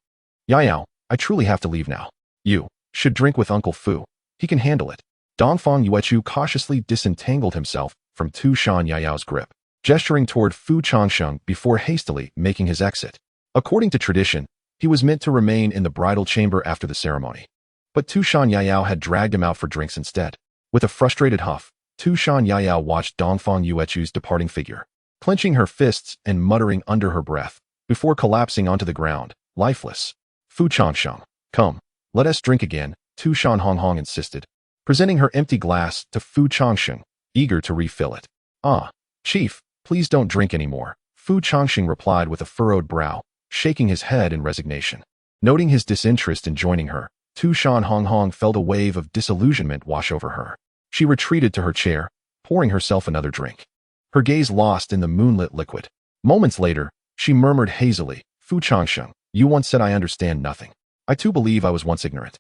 "Yayao, I truly have to leave now. You should drink with Uncle Fu. He can handle it." Dongfang Yuechu cautiously disentangled himself from Tu Shan Yayao's grip, gesturing toward Fu Changsheng before hastily making his exit. According to tradition, he was meant to remain in the bridal chamber after the ceremony. But Tu Shan Yayao had dragged him out for drinks instead. With a frustrated huff, Tu Shan Yayao watched Dongfang Yuechu's departing figure, clenching her fists and muttering under her breath, before collapsing onto the ground, lifeless. "Fu Changsheng, come, let us drink again," Tu Shan Rongrong insisted, presenting her empty glass to Fu Changsheng, eager to refill it. "Ah, Chief, please don't drink anymore," Fu Changsheng replied with a furrowed brow, shaking his head in resignation. Noting his disinterest in joining her, Tu Shan Rongrong felt a wave of disillusionment wash over her. She retreated to her chair, pouring herself another drink, her gaze lost in the moonlit liquid. Moments later, she murmured hazily, "Fu Changsheng, you once said I understand nothing. I too believe I was once ignorant.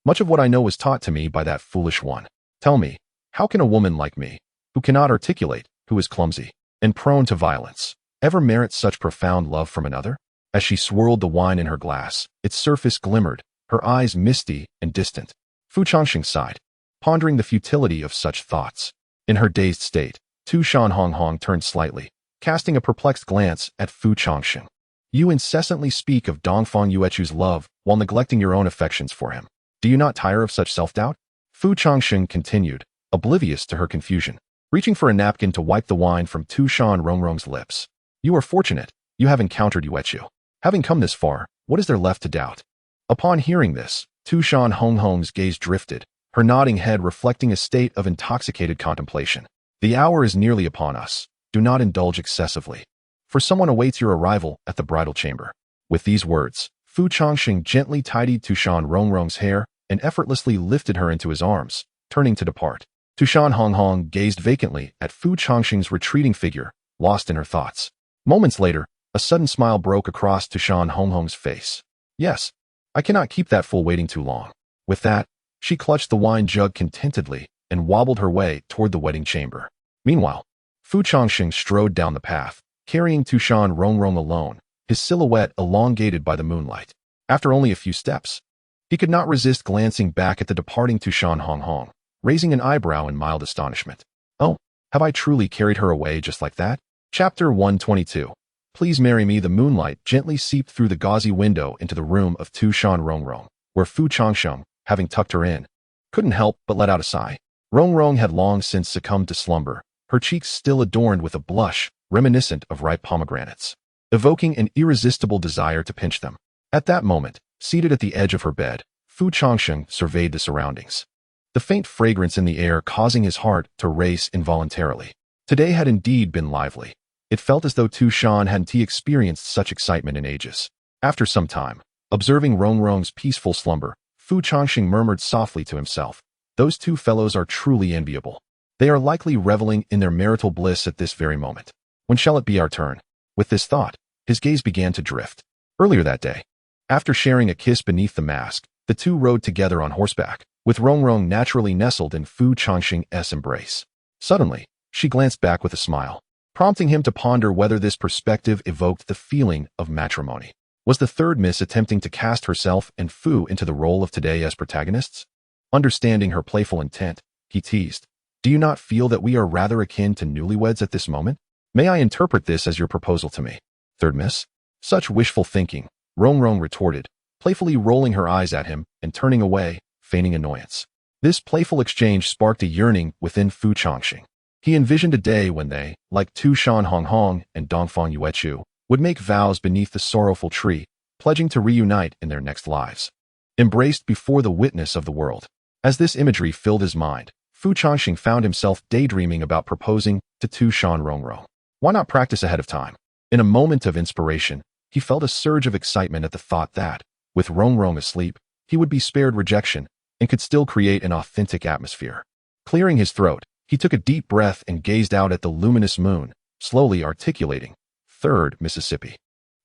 Much of what I know was taught to me by that foolish one. Tell me, how can a woman like me, who cannot articulate, who is clumsy, and prone to violence, ever merit such profound love from another?" As she swirled the wine in her glass, its surface glimmered, her eyes misty and distant. Fu Changsheng sighed, pondering the futility of such thoughts. In her dazed state, Tu Shan Rongrong turned slightly, casting a perplexed glance at Fu Changsheng. "You incessantly speak of Dongfang Yuechu's love while neglecting your own affections for him. Do you not tire of such self-doubt?" Fu Changsheng continued, oblivious to her confusion, reaching for a napkin to wipe the wine from Tu Shan Rongrong's lips. "You are fortunate, you have encountered Yuechu. Having come this far, what is there left to doubt?" Upon hearing this, Tu Shan Rongrong's gaze drifted, her nodding head reflecting a state of intoxicated contemplation. "The hour is nearly upon us. Do not indulge excessively, for someone awaits your arrival at the bridal chamber." With these words, Fu Changsheng gently tidied Tu Shan Rongrong's hair and effortlessly lifted her into his arms, turning to depart. Tu Shan Rongrong gazed vacantly at Fu Changsheng's retreating figure, lost in her thoughts. Moments later, a sudden smile broke across Tu Shan Rongrong's face. "Yes, I cannot keep that fool waiting too long." With that, she clutched the wine jug contentedly and wobbled her way toward the wedding chamber. Meanwhile, Fu Changsheng strode down the path, carrying Tu Shan Rongrong alone, his silhouette elongated by the moonlight. After only a few steps, he could not resist glancing back at the departing Tu Shan Rongrong, raising an eyebrow in mild astonishment. Oh, have I truly carried her away just like that? Chapter 122. Please marry me. The moonlight gently seeped through the gauzy window into the room of Tu Shan Rongrong, where Fu Changsheng, having tucked her in, couldn't help but let out a sigh. Rongrong had long since succumbed to slumber, her cheeks still adorned with a blush reminiscent of ripe pomegranates, evoking an irresistible desire to pinch them. At that moment, seated at the edge of her bed, Fu Changsheng surveyed the surroundings, the faint fragrance in the air causing his heart to race involuntarily. Today had indeed been lively. It felt as though Tu Shan hadn't experienced such excitement in ages. After some time, observing Rongrong's peaceful slumber, Fu Changsheng murmured softly to himself, "Those two fellows are truly enviable. They are likely reveling in their marital bliss at this very moment. When shall it be our turn?" With this thought, his gaze began to drift. Earlier that day, after sharing a kiss beneath the mask, the two rode together on horseback, with Rongrong naturally nestled in Fu Changsheng's embrace. Suddenly, she glanced back with a smile, prompting him to ponder whether this perspective evoked the feeling of matrimony. Was the third miss attempting to cast herself and Fu into the role of today as protagonists? Understanding her playful intent, he teased, "Do you not feel that we are rather akin to newlyweds at this moment? May I interpret this as your proposal to me?" Third miss? Such wishful thinking, Rongrong retorted, playfully rolling her eyes at him and turning away, feigning annoyance. This playful exchange sparked a yearning within Fu Changsheng. He envisioned a day when they, like Tu Shan Rongrong and Dongfang Yuechu, would make vows beneath the sorrowful tree, pledging to reunite in their next lives, embraced before the witness of the world. As this imagery filled his mind, Fu Changsheng found himself daydreaming about proposing to Tu Shan Rongrong. Why not practice ahead of time? In a moment of inspiration, he felt a surge of excitement at the thought that, with Rongrong asleep, he would be spared rejection and could still create an authentic atmosphere. Clearing his throat, he took a deep breath and gazed out at the luminous moon, slowly articulating, "Third Mississippi.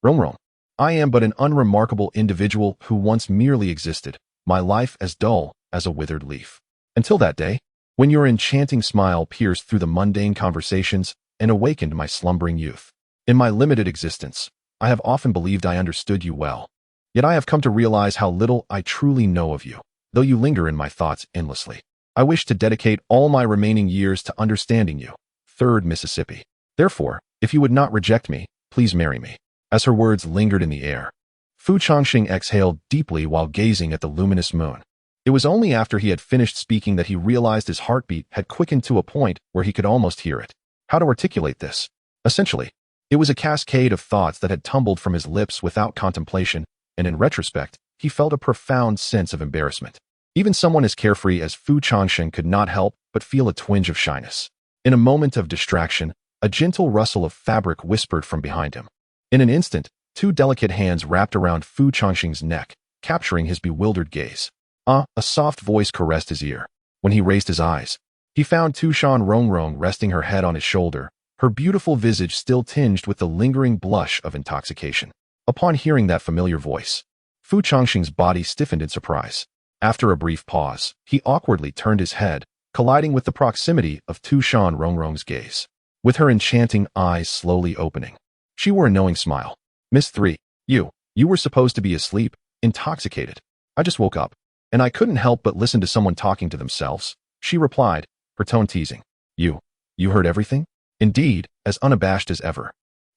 Rongrong, I am but an unremarkable individual who once merely existed, my life as dull as a withered leaf. Until that day, when your enchanting smile pierced through the mundane conversations and awakened my slumbering youth. In my limited existence, I have often believed I understood you well. Yet I have come to realize how little I truly know of you, though you linger in my thoughts endlessly. I wish to dedicate all my remaining years to understanding you, Third Mississippi. Therefore, if you would not reject me, please marry me." As her words lingered in the air, Fu Changsheng exhaled deeply while gazing at the luminous moon. It was only after he had finished speaking that he realized his heartbeat had quickened to a point where he could almost hear it. How to articulate this? Essentially, it was a cascade of thoughts that had tumbled from his lips without contemplation, and in retrospect, he felt a profound sense of embarrassment. Even someone as carefree as Fu Changsheng could not help but feel a twinge of shyness. In a moment of distraction, a gentle rustle of fabric whispered from behind him. In an instant, two delicate hands wrapped around Fu Changsheng's neck, capturing his bewildered gaze. A soft voice caressed his ear. When he raised his eyes, he found Tu Shan Rongrong resting her head on his shoulder, her beautiful visage still tinged with the lingering blush of intoxication. Upon hearing that familiar voice, Fu Changsheng's body stiffened in surprise. After a brief pause, he awkwardly turned his head, colliding with the proximity of Tu Shan Rongrong's gaze. With her enchanting eyes slowly opening, she wore a knowing smile. "Miss 3, you were supposed to be asleep, intoxicated. I just woke up, and I couldn't help but listen to someone talking to themselves," she replied, her tone teasing. You heard everything?" "Indeed, as unabashed as ever.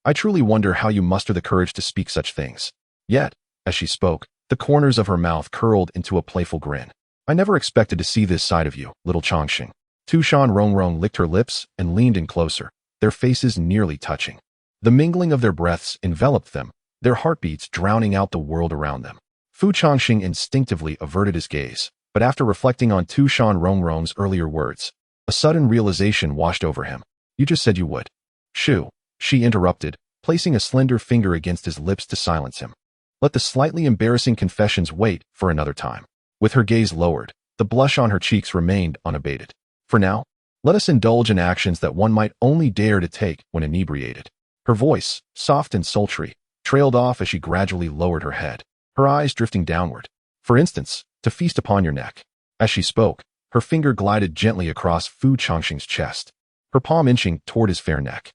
I truly wonder how you muster the courage to speak such things." Yet, as she spoke, the corners of her mouth curled into a playful grin. "I never expected to see this side of you, little Changsheng." Tu Shan Rongrong licked her lips and leaned in closer, their faces nearly touching. The mingling of their breaths enveloped them, their heartbeats drowning out the world around them. Fu Changsheng instinctively averted his gaze, but after reflecting on Tu Shan Rongrong's earlier words, a sudden realization washed over him. "You just said you would." "Shoo," she interrupted, placing a slender finger against his lips to silence him. "Let the slightly embarrassing confessions wait for another time." With her gaze lowered, the blush on her cheeks remained unabated. "For now, let us indulge in actions that one might only dare to take when inebriated." Her voice, soft and sultry, trailed off as she gradually lowered her head, her eyes drifting downward. "For instance, to feast upon your neck." As she spoke, her finger glided gently across Fu Changsheng's chest. her palm inching toward his fair neck.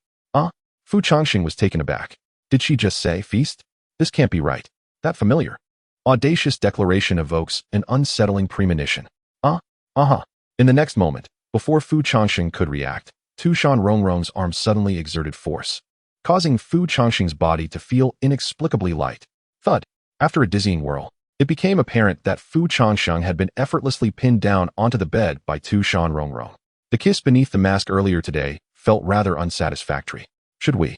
Fu Changsheng was taken aback. Did she just say feast? This can't be right. That familiar. Audacious declaration evokes an unsettling premonition. In the next moment, before Fu Changsheng could react, Tu Shan Rongrong's arm suddenly exerted force, causing Fu Changsheng's body to feel inexplicably light. Thud. After a dizzying whirl, it became apparent that Fu Changsheng had been effortlessly pinned down onto the bed by Tu Shan Rongrong. The kiss beneath the mask earlier today felt rather unsatisfactory. Should we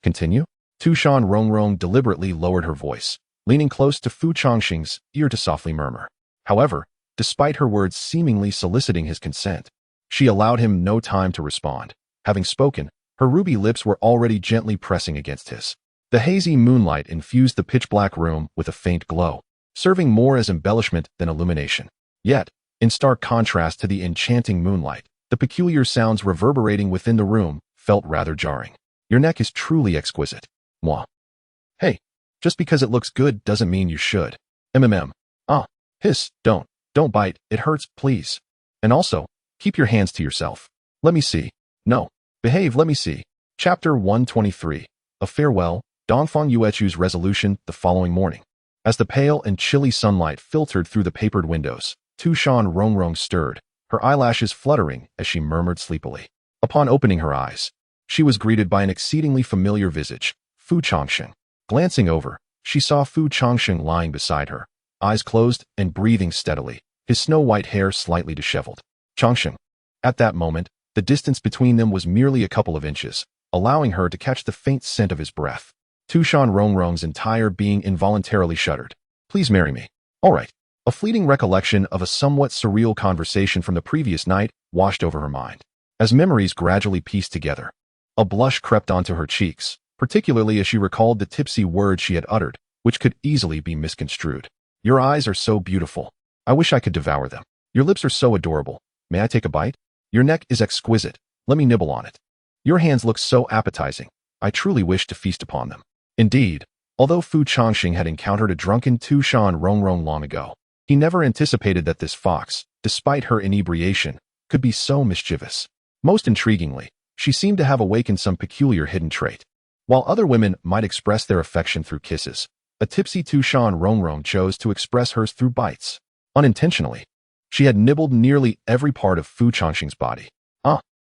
continue? Tu Shan Rongrong deliberately lowered her voice, leaning close to Fu Changsheng's ear to softly murmur. However, despite her words seemingly soliciting his consent, she allowed him no time to respond. Having spoken, her ruby lips were already gently pressing against his. The hazy moonlight infused the pitch-black room with a faint glow, serving more as embellishment than illumination. Yet, in stark contrast to the enchanting moonlight, the peculiar sounds reverberating within the room felt rather jarring. Your neck is truly exquisite. Mwah. Hey, just because it looks good doesn't mean you should. Hiss, don't bite, it hurts, please. And also, keep your hands to yourself. Let me see. No. Behave, let me see. Chapter 123. A Farewell, Dongfang Yuechu's resolution the following morning. As the pale and chilly sunlight filtered through the papered windows, Tu Shan Rongrong stirred, her eyelashes fluttering as she murmured sleepily. Upon opening her eyes, she was greeted by an exceedingly familiar visage, Fu Changsheng. Glancing over, she saw Fu Changsheng lying beside her, eyes closed and breathing steadily, his snow-white hair slightly disheveled. Changsheng. At that moment, the distance between them was merely a couple of inches, allowing her to catch the faint scent of his breath. Tu Shan Rongrong's entire being involuntarily shuddered. Please marry me. All right. A fleeting recollection of a somewhat surreal conversation from the previous night washed over her mind. As memories gradually pieced together, a blush crept onto her cheeks, particularly as she recalled the tipsy words she had uttered, which could easily be misconstrued. Your eyes are so beautiful. I wish I could devour them. Your lips are so adorable. May I take a bite? Your neck is exquisite. Let me nibble on it. Your hands look so appetizing. I truly wish to feast upon them. Indeed, although Fu Changsheng had encountered a drunken Tu Shan Rongrong long ago, he never anticipated that this fox, despite her inebriation, could be so mischievous. Most intriguingly, she seemed to have awakened some peculiar hidden trait. While other women might express their affection through kisses, a tipsy Tu Shan Rongrong chose to express hers through bites. Unintentionally, she had nibbled nearly every part of Fu Changsheng's body.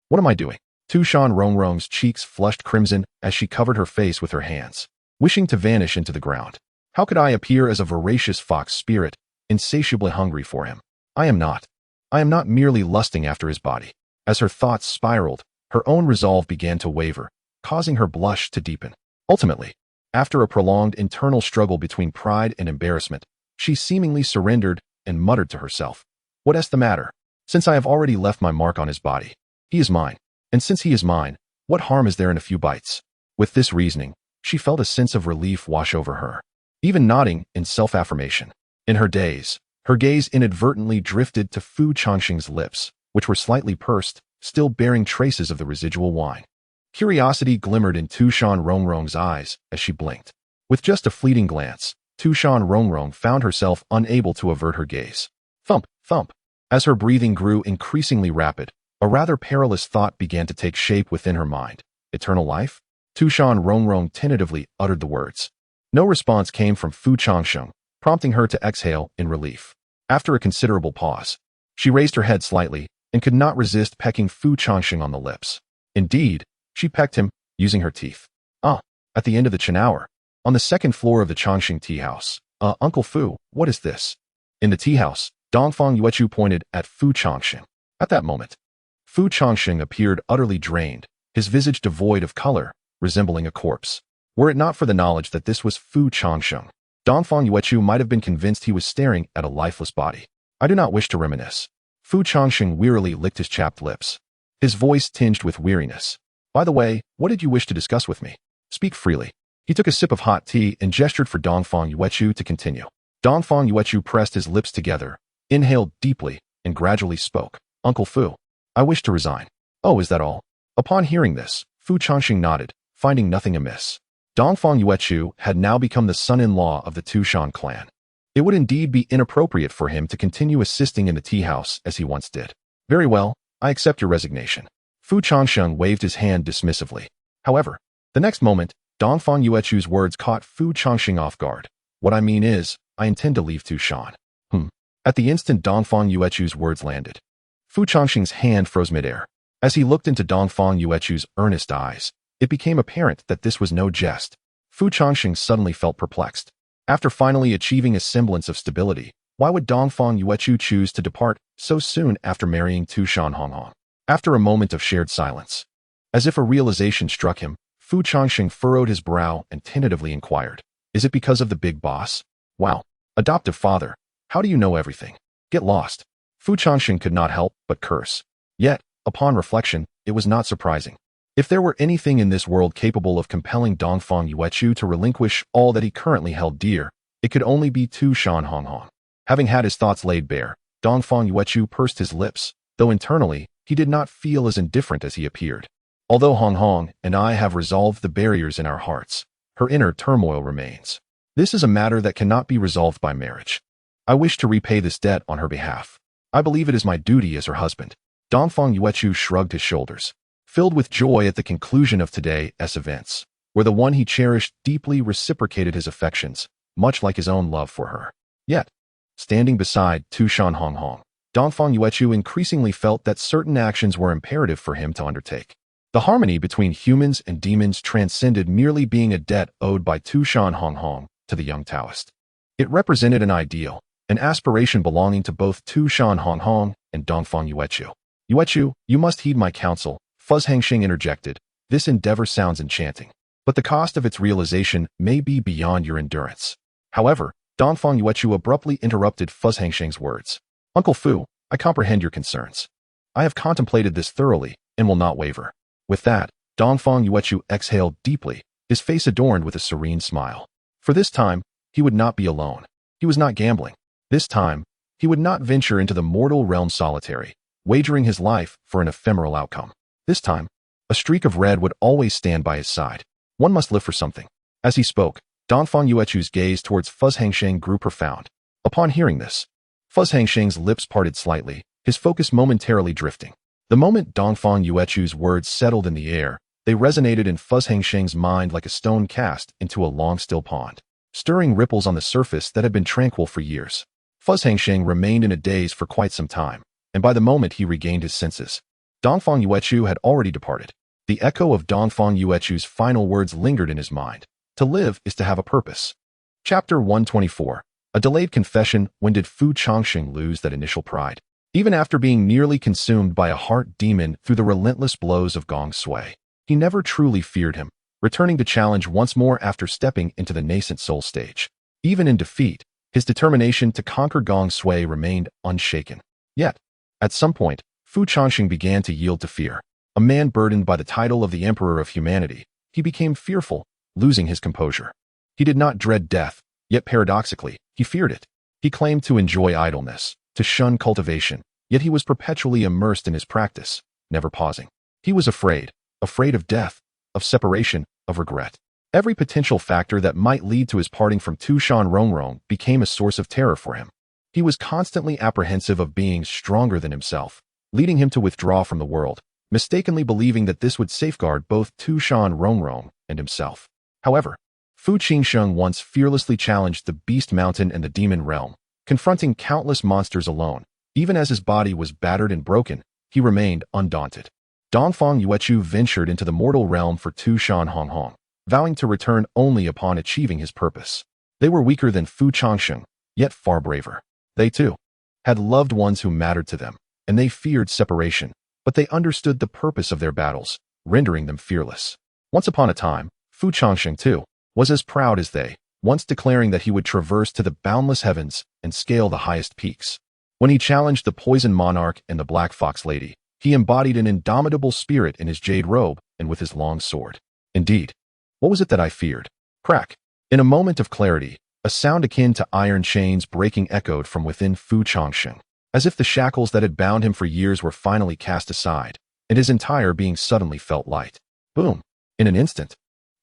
What am I doing? Tu Shan Rongrong's cheeks flushed crimson as she covered her face with her hands, wishing to vanish into the ground. How could I appear as a voracious fox spirit, insatiably hungry for him? I am not. I am not merely lusting after his body. As her thoughts spiraled, her own resolve began to waver, causing her blush to deepen. Ultimately, after a prolonged internal struggle between pride and embarrassment, she seemingly surrendered and muttered to herself, "What is the matter? Since I have already left my mark on his body, he is mine. And since he is mine, what harm is there in a few bites?" With this reasoning, she felt a sense of relief wash over her, even nodding in self-affirmation. In her daze, her gaze inadvertently drifted to Fu Changsheng's lips, which were slightly pursed, still bearing traces of the residual wine. Curiosity glimmered in Tu Shan Rongrong's eyes as she blinked. With just a fleeting glance, Tu Shan Rongrong found herself unable to avert her gaze. Thump, thump. As her breathing grew increasingly rapid, a rather perilous thought began to take shape within her mind. Eternal life? Tu Shan Rongrong tentatively uttered the words. No response came from Fu Changsheng, prompting her to exhale in relief. After a considerable pause, she raised her head slightly and could not resist pecking Fu Changsheng on the lips. Indeed, she pecked him, using her teeth. At the end of the Chenhour, on the second floor of the Changsheng tea house. Uncle Fu, what is this? In the tea house, Dongfang Yuechu pointed at Fu Changsheng. At that moment, Fu Changsheng appeared utterly drained, his visage devoid of color, resembling a corpse. Were it not for the knowledge that this was Fu Changsheng, Dongfang Yuechu might have been convinced he was staring at a lifeless body. I do not wish to reminisce. Fu Changsheng wearily licked his chapped lips, his voice tinged with weariness. By the way, what did you wish to discuss with me? Speak freely. He took a sip of hot tea and gestured for Dongfang Yuechu to continue. Dongfang Yuechu pressed his lips together, inhaled deeply, and gradually spoke. Uncle Fu, I wish to resign. Oh, is that all? Upon hearing this, Fu Changsheng nodded, finding nothing amiss. Dongfang Yuechu had now become the son-in-law of the Tu Shan clan. It would indeed be inappropriate for him to continue assisting in the tea house as he once did. Very well, I accept your resignation. Fu Changsheng waved his hand dismissively. However, the next moment, Dongfang Yuechu's words caught Fu Changsheng off guard. What I mean is, I intend to leave Tu Shan. At the instant Dongfang Yuechu's words landed, Fu Changsheng's hand froze midair. As he looked into Dongfang Yuechu's earnest eyes, it became apparent that this was no jest. Fu Changsheng suddenly felt perplexed. After finally achieving a semblance of stability, why would Dongfang Yuechu choose to depart so soon after marrying Tu Shan Rongrong? After a moment of shared silence, as if a realization struck him, Fu Changsheng furrowed his brow and tentatively inquired, "Is it because of the big boss? Wow, adoptive father, how do you know everything? Get lost." Fu Changsheng could not help but curse. Yet, upon reflection, it was not surprising. If there were anything in this world capable of compelling Dongfang Yuechu to relinquish all that he currently held dear, it could only be Tu Shan Rongrong. Having had his thoughts laid bare, Dongfang Yuechu pursed his lips, though internally, he did not feel as indifferent as he appeared. Although Rongrong and I have resolved the barriers in our hearts, her inner turmoil remains. This is a matter that cannot be resolved by marriage. I wish to repay this debt on her behalf. I believe it is my duty as her husband. Dongfang Yuechu shrugged his shoulders, filled with joy at the conclusion of today's events, where the one he cherished deeply reciprocated his affections, much like his own love for her. Yet, standing beside Tu Shan Rongrong, Dongfang Yuechu increasingly felt that certain actions were imperative for him to undertake. The harmony between humans and demons transcended merely being a debt owed by Tu Shan Rongrong to the young Taoist. It represented an ideal, an aspiration belonging to both Tu Shan Rongrong and Dongfang Yuechu. "Yuechu, you must heed my counsel," Changsheng interjected. "This endeavor sounds enchanting, but the cost of its realization may be beyond your endurance." However, Dongfang Yuechu abruptly interrupted Changsheng's words. "Uncle Fu, I comprehend your concerns. I have contemplated this thoroughly and will not waver." With that, Dongfang Yuechu exhaled deeply, his face adorned with a serene smile. For this time, he would not be alone. He was not gambling. This time, he would not venture into the mortal realm solitary, wagering his life for an ephemeral outcome. This time, a streak of red would always stand by his side. One must live for something. As he spoke, Dongfang Yuechu's gaze towards Changsheng grew profound. Upon hearing this, Changsheng's lips parted slightly, his focus momentarily drifting. The moment Dongfang Yuechu's words settled in the air, they resonated in Changsheng's mind like a stone cast into a long still pond, stirring ripples on the surface that had been tranquil for years. Changsheng remained in a daze for quite some time, and by the moment he regained his senses, Dongfang Yuechu had already departed. The echo of Dongfang Yuechu's final words lingered in his mind. To live is to have a purpose. Chapter 124. A delayed confession. When did Fu Changsheng lose that initial pride? Even after being nearly consumed by a heart demon through the relentless blows of Gong Sui, he never truly feared him, returning to challenge once more after stepping into the nascent soul stage. Even in defeat, his determination to conquer Gong Sui remained unshaken. Yet, at some point, Fu Changsheng began to yield to fear. A man burdened by the title of the Emperor of Humanity, he became fearful, losing his composure. He did not dread death, yet paradoxically, he feared it. He claimed to enjoy idleness, to shun cultivation, yet he was perpetually immersed in his practice, never pausing. He was afraid of death, of separation, of regret. Every potential factor that might lead to his parting from Tu Shan Rongrong became a source of terror for him. He was constantly apprehensive of being stronger than himself, leading him to withdraw from the world, mistakenly believing that this would safeguard both Tu Shan Rongrong and himself. However, Fu Changsheng once fearlessly challenged the Beast Mountain and the Demon Realm, confronting countless monsters alone. Even as his body was battered and broken, he remained undaunted. Dongfang Yuechu ventured into the mortal realm for Tu Shan Rongrong, vowing to return only upon achieving his purpose. They were weaker than Fu Changsheng, yet far braver. They, too, had loved ones who mattered to them, and they feared separation, but they understood the purpose of their battles, rendering them fearless. Once upon a time, Fu Changsheng, too, was as proud as they, once declaring that he would traverse to the boundless heavens and scale the highest peaks. When he challenged the Poison Monarch and the Black Fox Lady, he embodied an indomitable spirit in his jade robe and with his long sword. Indeed, what was it that I feared? Crack! In a moment of clarity, a sound akin to iron chains breaking echoed from within Fu Changsheng, as if the shackles that had bound him for years were finally cast aside, and his entire being suddenly felt light. Boom! In an instant,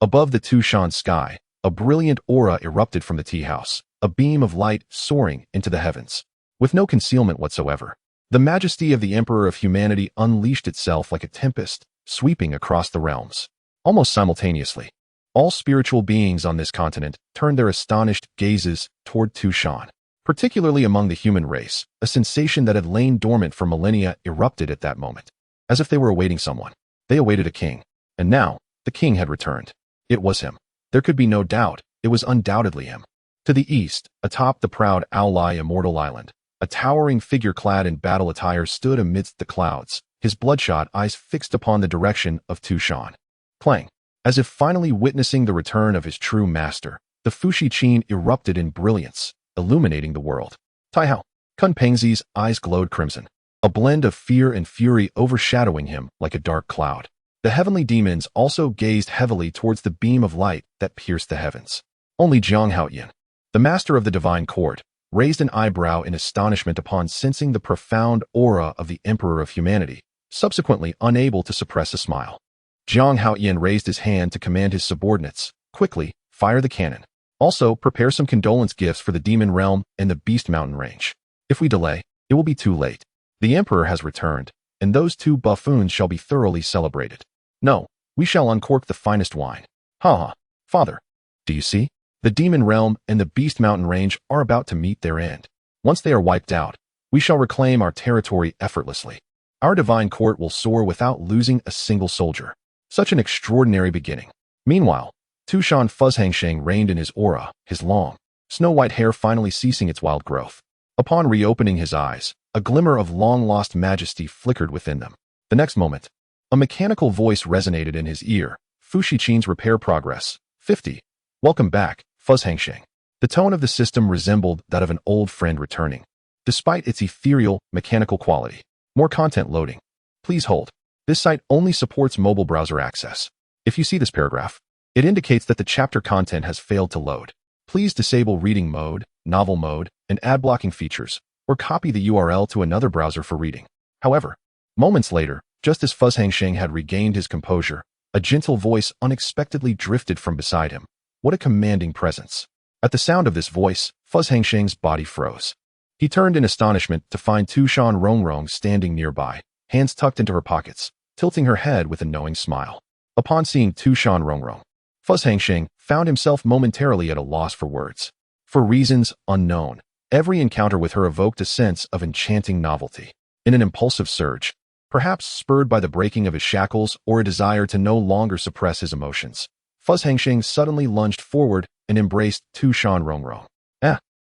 above the Tu Shan sky, a brilliant aura erupted from the tea house, a beam of light soaring into the heavens. With no concealment whatsoever, The majesty of the Emperor of Humanity unleashed itself like a tempest, sweeping across the realms. Almost simultaneously, all spiritual beings on this continent turned their astonished gazes toward Tu Shan. Particularly among the human race, a sensation that had lain dormant for millennia erupted at that moment. As if they were awaiting someone. They awaited a king. And now, the king had returned. It was him. There could be no doubt, it was undoubtedly him. To the east, atop the proud Aulai Immortal Island, a towering figure clad in battle attire stood amidst the clouds, his bloodshot eyes fixed upon the direction of Tu Shan. Clang. As if finally witnessing the return of his true master, the Fushi Qin erupted in brilliance, illuminating the world. Taihao. Kun Pengzi's eyes glowed crimson, a blend of fear and fury overshadowing him like a dark cloud. The heavenly demons also gazed heavily towards the beam of light that pierced the heavens. Only Jiang Haoyan, the master of the divine court, raised an eyebrow in astonishment upon sensing the profound aura of the Emperor of Humanity, subsequently unable to suppress a smile. Jiang Haoyan raised his hand to command his subordinates, quickly, fire the cannon. Also, prepare some condolence gifts for the Demon Realm and the Beast Mountain Range. If we delay, it will be too late. The Emperor has returned, and those two buffoons shall be thoroughly celebrated. No, we shall uncork the finest wine. Ha ha, father. Do you see? The Demon Realm and the Beast Mountain Range are about to meet their end. Once they are wiped out, we shall reclaim our territory effortlessly. Our divine court will soar without losing a single soldier. Such an extraordinary beginning. Meanwhile, Tu Shan Changsheng reigned in his aura, his long, snow-white hair finally ceasing its wild growth. Upon reopening his eyes, a glimmer of long-lost majesty flickered within them. The next moment, a mechanical voice resonated in his ear. Fushi Qin's repair progress. 50. Welcome back, Changsheng. The tone of the system resembled that of an old friend returning, despite its ethereal, mechanical quality. More content loading. Please hold. This site only supports mobile browser access. If you see this paragraph, it indicates that the chapter content has failed to load. Please disable reading mode, novel mode, and ad blocking features, or copy the URL to another browser for reading. However, moments later, just as Changsheng had regained his composure, a gentle voice unexpectedly drifted from beside him. What a commanding presence. At the sound of this voice, Changsheng's body froze. He turned in astonishment to find Tu Shan Rongrong standing nearby, hands tucked into her pockets, tilting her head with a knowing smile. Upon seeing Tu Shan Rongrong, Changsheng found himself momentarily at a loss for words. For reasons unknown, every encounter with her evoked a sense of enchanting novelty. In an impulsive surge, perhaps spurred by the breaking of his shackles or a desire to no longer suppress his emotions, Changsheng suddenly lunged forward and embraced Tu Shan Rongrong.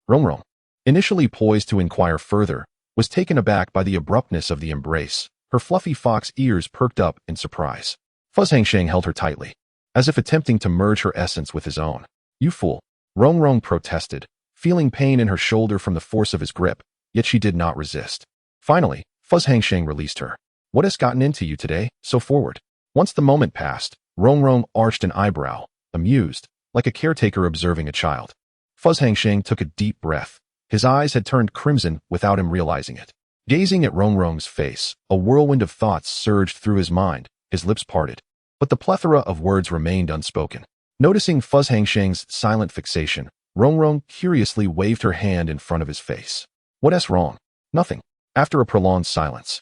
Rongrong, initially poised to inquire further, was taken aback by the abruptness of the embrace. Her fluffy fox ears perked up in surprise. Changsheng held her tightly, as if attempting to merge her essence with his own. You fool, Rongrong protested, feeling pain in her shoulder from the force of his grip, yet she did not resist. Finally, Changsheng released her. What has gotten into you today, so forward? Once the moment passed, Rongrong arched an eyebrow, amused, like a caretaker observing a child. Changsheng took a deep breath. His eyes had turned crimson without him realizing it. Gazing at Rongrong's face, a whirlwind of thoughts surged through his mind, his lips parted. But the plethora of words remained unspoken. Noticing Changsheng's silent fixation, Rongrong curiously waved her hand in front of his face. What's wrong? Nothing. After a prolonged silence,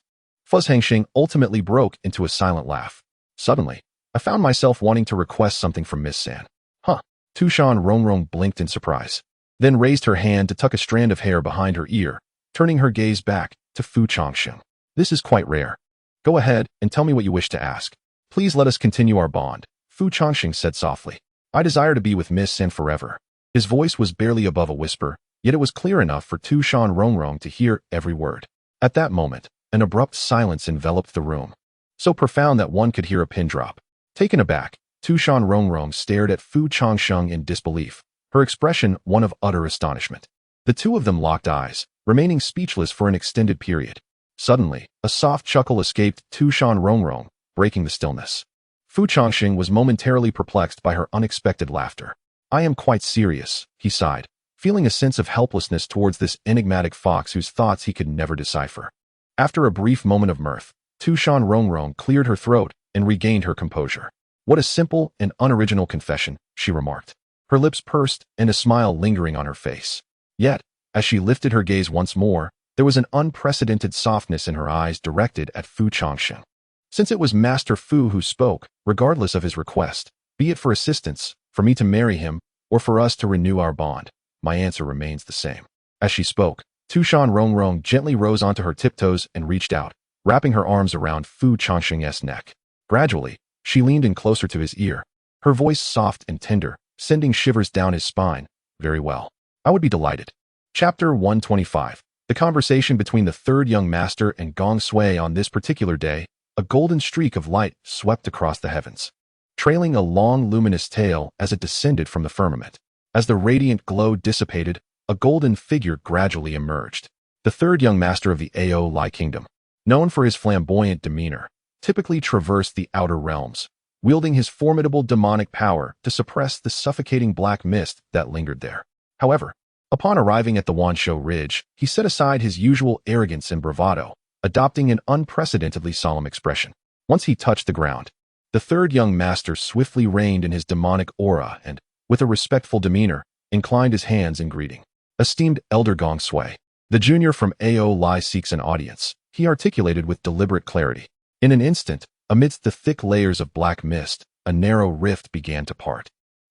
Changsheng ultimately broke into a silent laugh. Suddenly, I found myself wanting to request something from Miss San. Huh? Tu Shan Rongrong blinked in surprise, then raised her hand to tuck a strand of hair behind her ear, turning her gaze back to Fu Changsheng. This is quite rare. Go ahead and tell me what you wish to ask. Please let us continue our bond, Fu Changsheng said softly. I desire to be with Miss San forever. His voice was barely above a whisper, yet it was clear enough for Tu Shan Rongrong to hear every word. At that moment, an abrupt silence enveloped the room, so profound that one could hear a pin drop. Taken aback, Tu Shan Rongrong stared at Fu Changsheng in disbelief, her expression one of utter astonishment. The two of them locked eyes, remaining speechless for an extended period. Suddenly, a soft chuckle escaped Tu Shan Rongrong, breaking the stillness. Fu Changsheng was momentarily perplexed by her unexpected laughter. I am quite serious, he sighed, feeling a sense of helplessness towards this enigmatic fox whose thoughts he could never decipher. After a brief moment of mirth, Tu Shan Rongrong cleared her throat and regained her composure. What a simple and unoriginal confession, she remarked, her lips pursed and a smile lingering on her face. Yet, as she lifted her gaze once more, There was an unprecedented softness in her eyes directed at Fu Changsheng. Since it was Master Fu who spoke, regardless of his request, be it for assistance, for me to marry him, or for us to renew our bond, my answer remains the same. As she spoke, Tu Shan Rongrong gently rose onto her tiptoes and reached out, wrapping her arms around Fu Changsheng's neck. Gradually, she leaned in closer to his ear, her voice soft and tender, sending shivers down his spine. Very well. I would be delighted. Chapter 125. The conversation between the third young master and Gong Sui on this particular day, a golden streak of light swept across the heavens, trailing a long luminous tail as it descended from the firmament. As the radiant glow dissipated, a golden figure gradually emerged. The third young master of the Aolai kingdom, known for his flamboyant demeanor, typically traversed the outer realms, wielding his formidable demonic power to suppress the suffocating black mist that lingered there. However, upon arriving at the Wanshou Ridge, he set aside his usual arrogance and bravado, adopting an unprecedentedly solemn expression. Once he touched the ground, the third young master swiftly reined in his demonic aura and, with a respectful demeanor, inclined his hands in greeting. Esteemed Elder Gong Sui, the junior from Aolai seeks an audience, he articulated with deliberate clarity. In an instant, amidst the thick layers of black mist, a narrow rift began to part,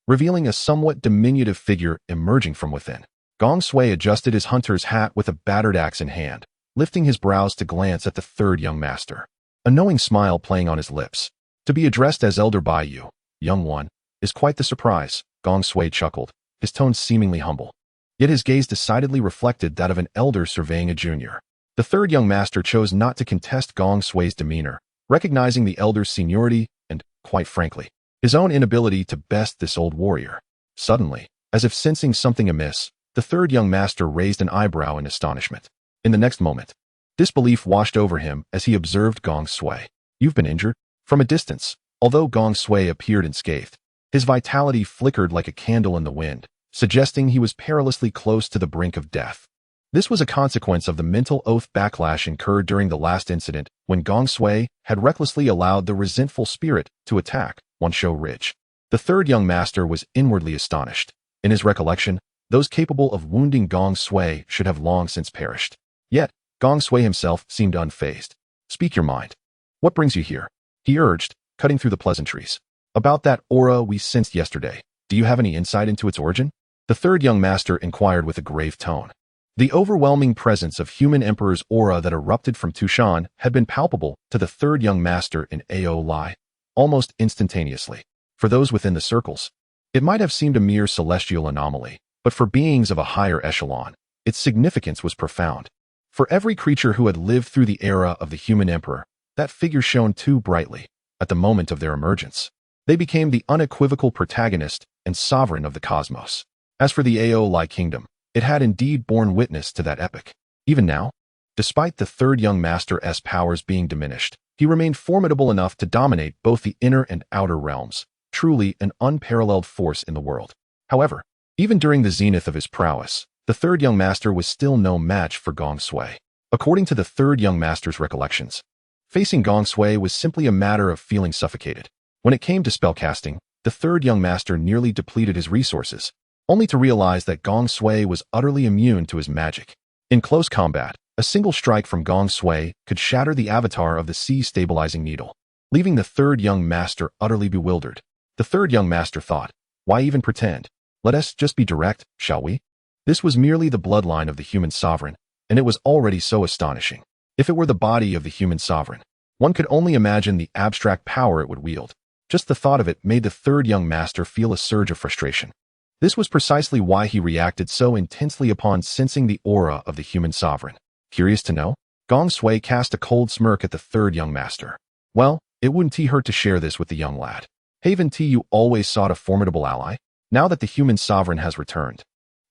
revealing a somewhat diminutive figure emerging from within. Gong Sui adjusted his hunter's hat with a battered axe in hand, lifting his brows to glance at the third young master, a knowing smile playing on his lips. To be addressed as elder by you, young one, is quite the surprise, Gong Sui chuckled, his tone seemingly humble. Yet his gaze decidedly reflected that of an elder surveying a junior. The third young master chose not to contest Gong Sui's demeanor, recognizing the elder's seniority and, quite frankly, his own inability to best this old warrior. Suddenly, as if sensing something amiss, the third young master raised an eyebrow in astonishment. In the next moment, disbelief washed over him as he observed Gong Sui. You've been injured? From a distance, although Gong Sui appeared unscathed, his vitality flickered like a candle in the wind, suggesting he was perilously close to the brink of death. This was a consequence of the mental oath backlash incurred during the last incident when Gong Sui had recklessly allowed the resentful spirit to attack Wanshou Ridge. The third young master was inwardly astonished. In his recollection, those capable of wounding Gong Sui should have long since perished. Yet, Gong Sui himself seemed unfazed. Speak your mind. What brings you here? He urged, cutting through the pleasantries. About that aura we sensed yesterday, do you have any insight into its origin? The third young master inquired with a grave tone. The overwhelming presence of human emperor's aura that erupted from Tu Shan had been palpable to the third young master in Aolai, almost instantaneously. For those within the circles, it might have seemed a mere celestial anomaly, but for beings of a higher echelon, its significance was profound. For every creature who had lived through the era of the human emperor, that figure shone too brightly. At the moment of their emergence, they became the unequivocal protagonist and sovereign of the cosmos. As for the Aolai kingdom, it had indeed borne witness to that epoch. Even now, despite the third young master's powers being diminished, he remained formidable enough to dominate both the inner and outer realms, truly an unparalleled force in the world. However, even during the zenith of his prowess, the third young master was still no match for Gong Sui. According to the third young master's recollections, facing Gong Sui was simply a matter of feeling suffocated. When it came to spellcasting, the third young master nearly depleted his resources, only to realize that Gong Sui was utterly immune to his magic. In close combat, a single strike from Gong Sui could shatter the avatar of the sea-stabilizing needle, leaving the third young master utterly bewildered. The third young master thought, why even pretend? Let us just be direct, shall we? This was merely the bloodline of the human sovereign, and it was already so astonishing. If it were the body of the human sovereign, one could only imagine the abstract power it would wield. Just the thought of it made the third young master feel a surge of frustration. This was precisely why he reacted so intensely upon sensing the aura of the human sovereign. Curious to know? Gong Sui cast a cold smirk at the third young master. Well, it wouldn't hurt to share this with the young lad. Haven't you always sought a formidable ally? Now that the human sovereign has returned,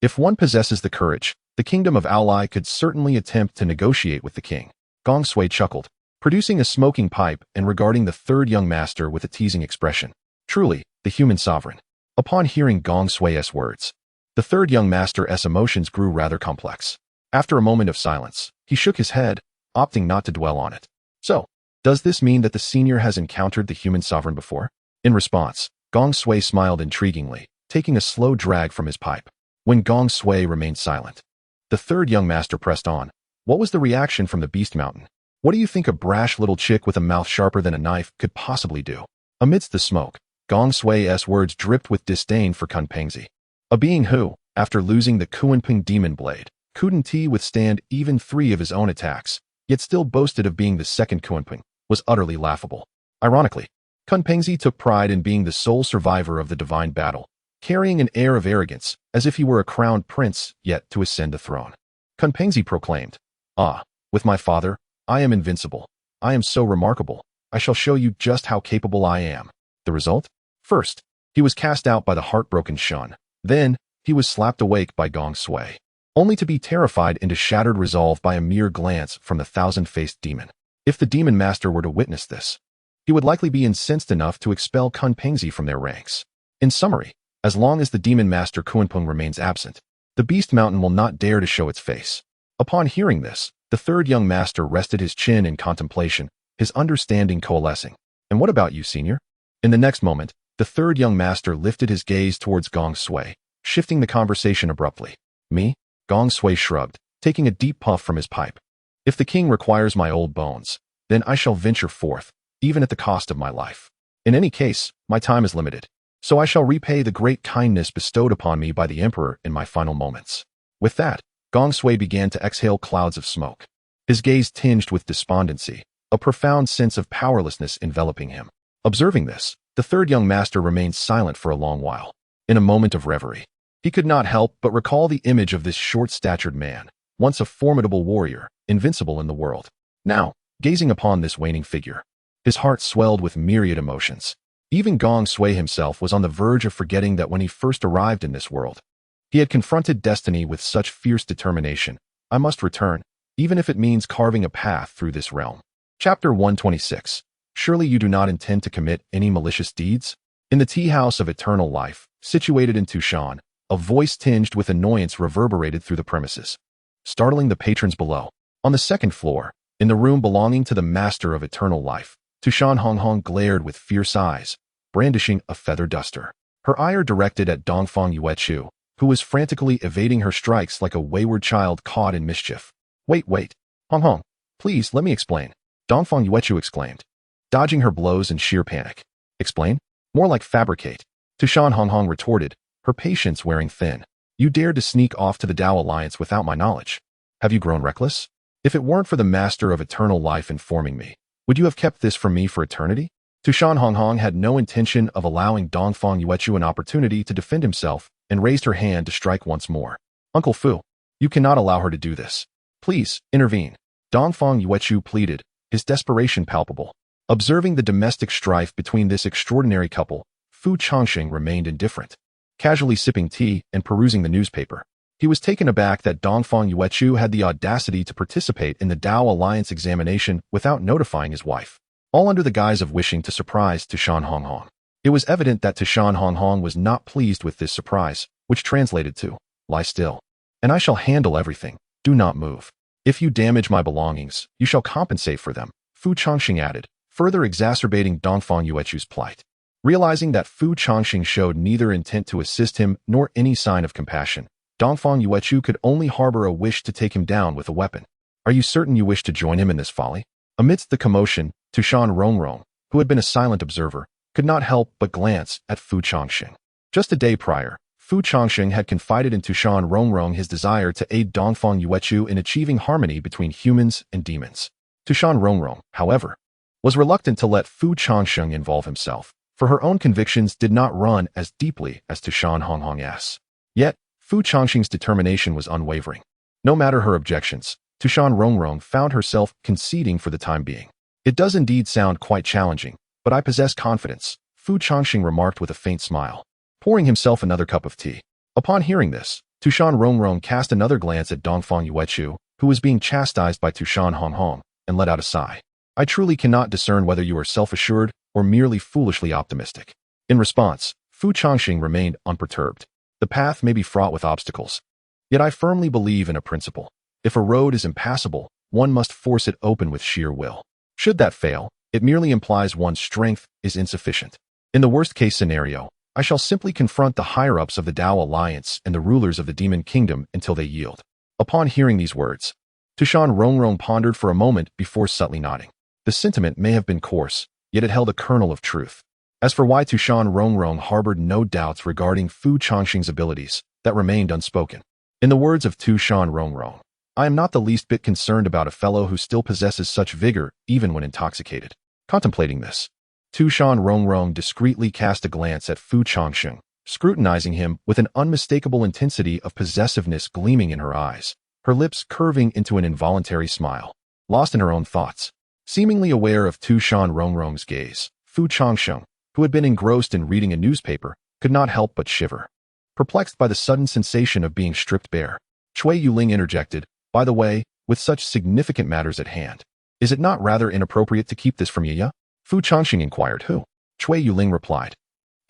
if one possesses the courage, the kingdom of Aolai could certainly attempt to negotiate with the king. Gong Sui chuckled, producing a smoking pipe and regarding the third young master with a teasing expression. Truly, the human sovereign. Upon hearing Gong Sui's words, the third young master's emotions grew rather complex. After a moment of silence, he shook his head, opting not to dwell on it. So, does this mean that the senior has encountered the human sovereign before? In response, Gong Sui smiled intriguingly, taking a slow drag from his pipe. When Gong Sui remained silent, the third young master pressed on. What was the reaction from the Beast Mountain? What do you think a brash little chick with a mouth sharper than a knife could possibly do? Amidst the smoke, Gong Sui's words dripped with disdain for Kunpengzi, a being who, after losing the Kunpeng demon blade, couldn't withstand even 3 of his own attacks, yet still boasted of being the second Kunpeng, was utterly laughable. Ironically, Kunpengzi took pride in being the sole survivor of the divine battle, carrying an air of arrogance, as if he were a crowned prince yet to ascend the throne. Kunpengzi proclaimed, "Ah, with my father, I am invincible. I am so remarkable. I shall show you just how capable I am." The result? First, he was cast out by the heartbroken Shun. Then, he was slapped awake by Gong Sui, only to be terrified into shattered resolve by a mere glance from the thousand-faced demon. If the demon master were to witness this, he would likely be incensed enough to expel Kunpengzi from their ranks. In summary, as long as the demon master Kunpeng remains absent, the Beast Mountain will not dare to show its face. Upon hearing this, the third young master rested his chin in contemplation, his understanding coalescing. "And what about you, senior?" In the next moment, the third young master lifted his gaze towards Gong Sui, shifting the conversation abruptly. "Me?" Gong Sui shrugged, taking a deep puff from his pipe. "If the king requires my old bones, then I shall venture forth, even at the cost of my life. In any case, my time is limited, so I shall repay the great kindness bestowed upon me by the emperor in my final moments." With that, Gong Sui began to exhale clouds of smoke, his gaze tinged with despondency, a profound sense of powerlessness enveloping him. Observing this, the third young master remained silent for a long while. In a moment of reverie, he could not help but recall the image of this short-statured man, once a formidable warrior, invincible in the world. Now, gazing upon this waning figure, his heart swelled with myriad emotions. Even Gong Sui himself was on the verge of forgetting that when he first arrived in this world, he had confronted destiny with such fierce determination. "I must return, even if it means carving a path through this realm." Chapter 126. Surely you do not intend to commit any malicious deeds? In the tea house of eternal life, situated in Tu Shan, a voice tinged with annoyance reverberated through the premises, startling the patrons below. On the second floor, in the room belonging to the master of eternal life, Tu Shan Rongrong glared with fierce eyes, brandishing a feather duster, her ire directed at Dongfang Yuechu, who was frantically evading her strikes like a wayward child caught in mischief. Wait, Hong, please let me explain," Dongfang Yuechu exclaimed, dodging her blows in sheer panic. "Explain? More like fabricate," Tu Shan Rongrong retorted, her patience wearing thin. "You dared to sneak off to the Tao Alliance without my knowledge. Have you grown reckless? If it weren't for the master of eternal life informing me, would you have kept this from me for eternity?" Tu Shan Rongrong had no intention of allowing Dongfang Yuechu an opportunity to defend himself and raised her hand to strike once more. "Uncle Fu, you cannot allow her to do this. Please, intervene," Dongfang Yuechu pleaded, his desperation palpable. Observing the domestic strife between this extraordinary couple, Fu Changsheng remained indifferent, casually sipping tea and perusing the newspaper. He was taken aback that Dongfang Yuechu had the audacity to participate in the Tao Alliance examination without notifying his wife, all under the guise of wishing to surprise Tu Shan Rongrong. It was evident that Tu Shan Rongrong was not pleased with this surprise, which translated to, "Lie still, and I shall handle everything. Do not move. If you damage my belongings, you shall compensate for them," Fu Changsheng added, further exacerbating Dongfang Yuechu's plight. Realizing that Fu Changsheng showed neither intent to assist him nor any sign of compassion, Dongfang Yuechu could only harbor a wish to take him down with a weapon. "Are you certain you wish to join him in this folly?" Amidst the commotion, Tu Shan Rongrong, who had been a silent observer, could not help but glance at Fu Changsheng. Just a day prior, Fu Changsheng had confided in Tu Shan Rongrong his desire to aid Dongfang Yuechu in achieving harmony between humans and demons. Tu Shan Rongrong, however, was reluctant to let Fu Changsheng involve himself, for her own convictions did not run as deeply as Tu Shan Rongrong's. Yet, Fu Changsheng's determination was unwavering. No matter her objections, Tu Shan Rongrong found herself conceding for the time being. "It does indeed sound quite challenging, but I possess confidence," Fu Changsheng remarked with a faint smile, pouring himself another cup of tea. Upon hearing this, Tu Shan Rongrong cast another glance at Dongfang Yuechu, who was being chastised by Tu Shan Rongrong, and let out a sigh. "I truly cannot discern whether you are self-assured or merely foolishly optimistic." In response, Fu Changsheng remained unperturbed. "The path may be fraught with obstacles, yet I firmly believe in a principle. If a road is impassable, one must force it open with sheer will. Should that fail, it merely implies one's strength is insufficient. In the worst-case scenario, I shall simply confront the higher-ups of the Tao Alliance and the rulers of the Demon Kingdom until they yield." Upon hearing these words, Tu Shan Rongrong pondered for a moment before subtly nodding. The sentiment may have been coarse, yet it held a kernel of truth. As for why Tu Shan Rongrong harbored no doubts regarding Fu Changsheng's abilities, that remained unspoken. In the words of Tu Shan Rongrong, I am not the least bit concerned about a fellow who still possesses such vigor even when intoxicated. Contemplating this, Tu Shan Rongrong discreetly cast a glance at Fu Changsheng, scrutinizing him with an unmistakable intensity of possessiveness gleaming in her eyes, her lips curving into an involuntary smile. Lost in her own thoughts, seemingly aware of Tu Shan Rongrong's gaze, Fu Changsheng, who had been engrossed in reading a newspaper, could not help but shiver. Perplexed by the sudden sensation of being stripped bare, Cui Yuling interjected, by the way, with such significant matters at hand, is it not rather inappropriate to keep this from Yiya? Fu Changsheng inquired. Who? Cui Yuling replied.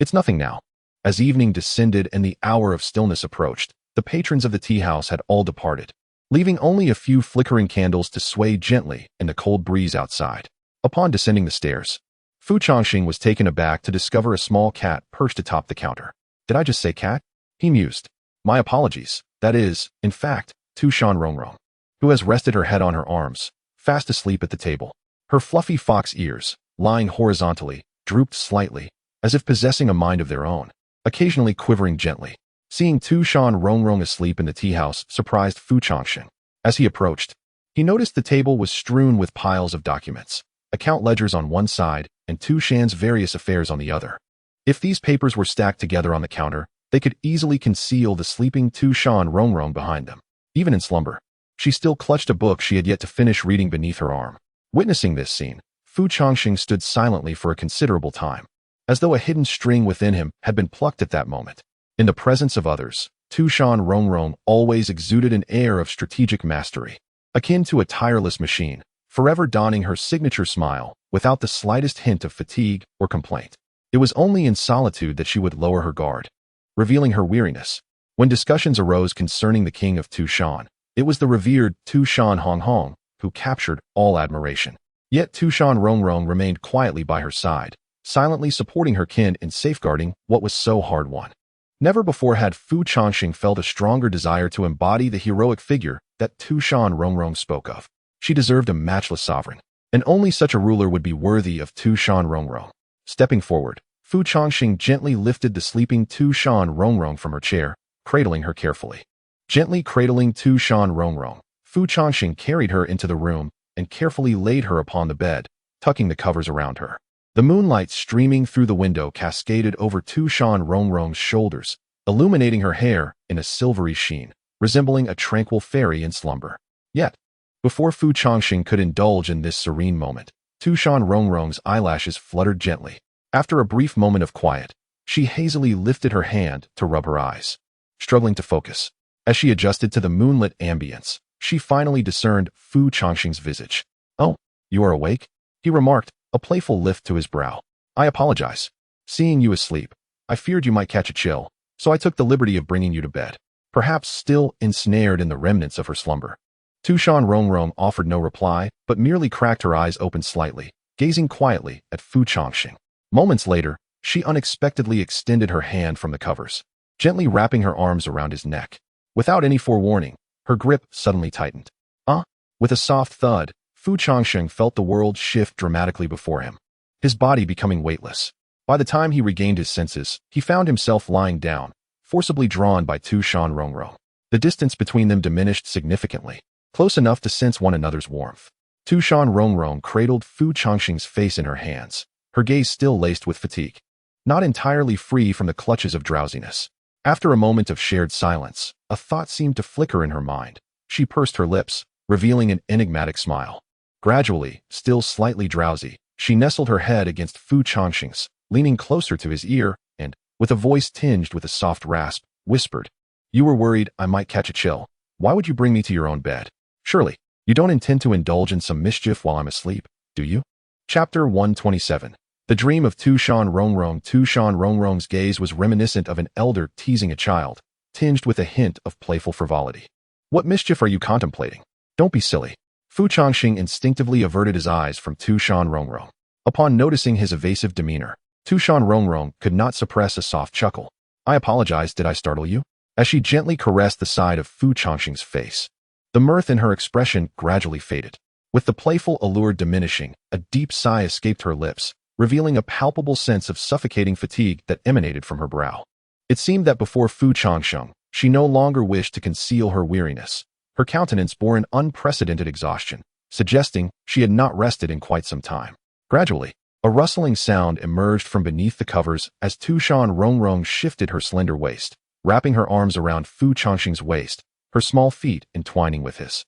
It's nothing now. As evening descended and the hour of stillness approached, the patrons of the tea house had all departed, leaving only a few flickering candles to sway gently in the cold breeze outside. Upon descending the stairs, Fu Changsheng was taken aback to discover a small cat perched atop the counter. Did I just say cat? He mused. My apologies. That is, in fact, Tu Shan Rongrong, who has rested her head on her arms, fast asleep at the table. Her fluffy fox ears, lying horizontally, drooped slightly, as if possessing a mind of their own, occasionally quivering gently. Seeing Tu Shan Rongrong asleep in the tea house surprised Fu Changsheng. As he approached, he noticed the table was strewn with piles of documents, account ledgers on one side and Tu Shan's various affairs on the other. If these papers were stacked together on the counter, they could easily conceal the sleeping Tu Shan Rongrong behind them. Even in slumber, she still clutched a book she had yet to finish reading beneath her arm. Witnessing this scene, Fu Changsheng stood silently for a considerable time, as though a hidden string within him had been plucked at that moment. In the presence of others, Tu Shan Rongrong always exuded an air of strategic mastery, akin to a tireless machine, forever donning her signature smile without the slightest hint of fatigue or complaint. It was only in solitude that she would lower her guard, revealing her weariness. When discussions arose concerning the king of Tu Shan, it was the revered Tu Shan Rongrong who captured all admiration. Yet Tu Shan Rongrong remained quietly by her side, silently supporting her kin in safeguarding what was so hard won. Never before had Fu Changsheng felt a stronger desire to embody the heroic figure that Tu Shan Rongrong spoke of. She deserved a matchless sovereign, and only such a ruler would be worthy of Tu Shan Rongrong. Stepping forward, Fu Changsheng gently lifted the sleeping Tu Shan Rongrong from her chair, cradling her carefully. Gently cradling Tu Shan Rongrong, Fu Changsheng carried her into the room and carefully laid her upon the bed, tucking the covers around her. The moonlight streaming through the window cascaded over Tu Shan Rongrong's shoulders, illuminating her hair in a silvery sheen, resembling a tranquil fairy in slumber. Yet, before Fu Changsheng could indulge in this serene moment, Tu Shan Rongrong's eyelashes fluttered gently. After a brief moment of quiet, she hazily lifted her hand to rub her eyes, struggling to focus. As she adjusted to the moonlit ambience, she finally discerned Fu Changsheng's visage. Oh, you are awake? He remarked, a playful lift to his brow. I apologize. Seeing you asleep, I feared you might catch a chill, so I took the liberty of bringing you to bed, perhaps still ensnared in the remnants of her slumber. Tu Shan Rongrong offered no reply, but merely cracked her eyes open slightly, gazing quietly at Fu Changsheng. Moments later, she unexpectedly extended her hand from the covers, gently wrapping her arms around his neck. Without any forewarning, her grip suddenly tightened. With a soft thud, Fu Changsheng felt the world shift dramatically before him, his body becoming weightless. By the time he regained his senses, he found himself lying down, forcibly drawn by Tu Shan Rongrong. The distance between them diminished significantly, close enough to sense one another's warmth. Tu Shan Rongrong cradled Fu Changsheng's face in her hands, her gaze still laced with fatigue, not entirely free from the clutches of drowsiness. After a moment of shared silence, a thought seemed to flicker in her mind. She pursed her lips, revealing an enigmatic smile. Gradually, still slightly drowsy, she nestled her head against Fu Changsheng's, leaning closer to his ear, and, with a voice tinged with a soft rasp, whispered, You were worried I might catch a chill. Why would you bring me to your own bed? Surely, you don't intend to indulge in some mischief while I'm asleep, do you? Chapter 127. The dream of Tu Shan Rongrong. Tu Shan Rongrong's gaze was reminiscent of an elder teasing a child, tinged with a hint of playful frivolity. What mischief are you contemplating? Don't be silly. Fu Changsheng instinctively averted his eyes from Tu Shan Rongrong. Upon noticing his evasive demeanor, Tu Shan Rongrong could not suppress a soft chuckle. I apologize, did I startle you? As she gently caressed the side of Fu Changsheng's face. The mirth in her expression gradually faded. With the playful allure diminishing, a deep sigh escaped her lips, revealing a palpable sense of suffocating fatigue that emanated from her brow. It seemed that before Changsheng, she no longer wished to conceal her weariness. Her countenance bore an unprecedented exhaustion, suggesting she had not rested in quite some time. Gradually, a rustling sound emerged from beneath the covers as Tu Shan Rongrong shifted her slender waist, wrapping her arms around Changsheng's waist, her small feet entwining with his.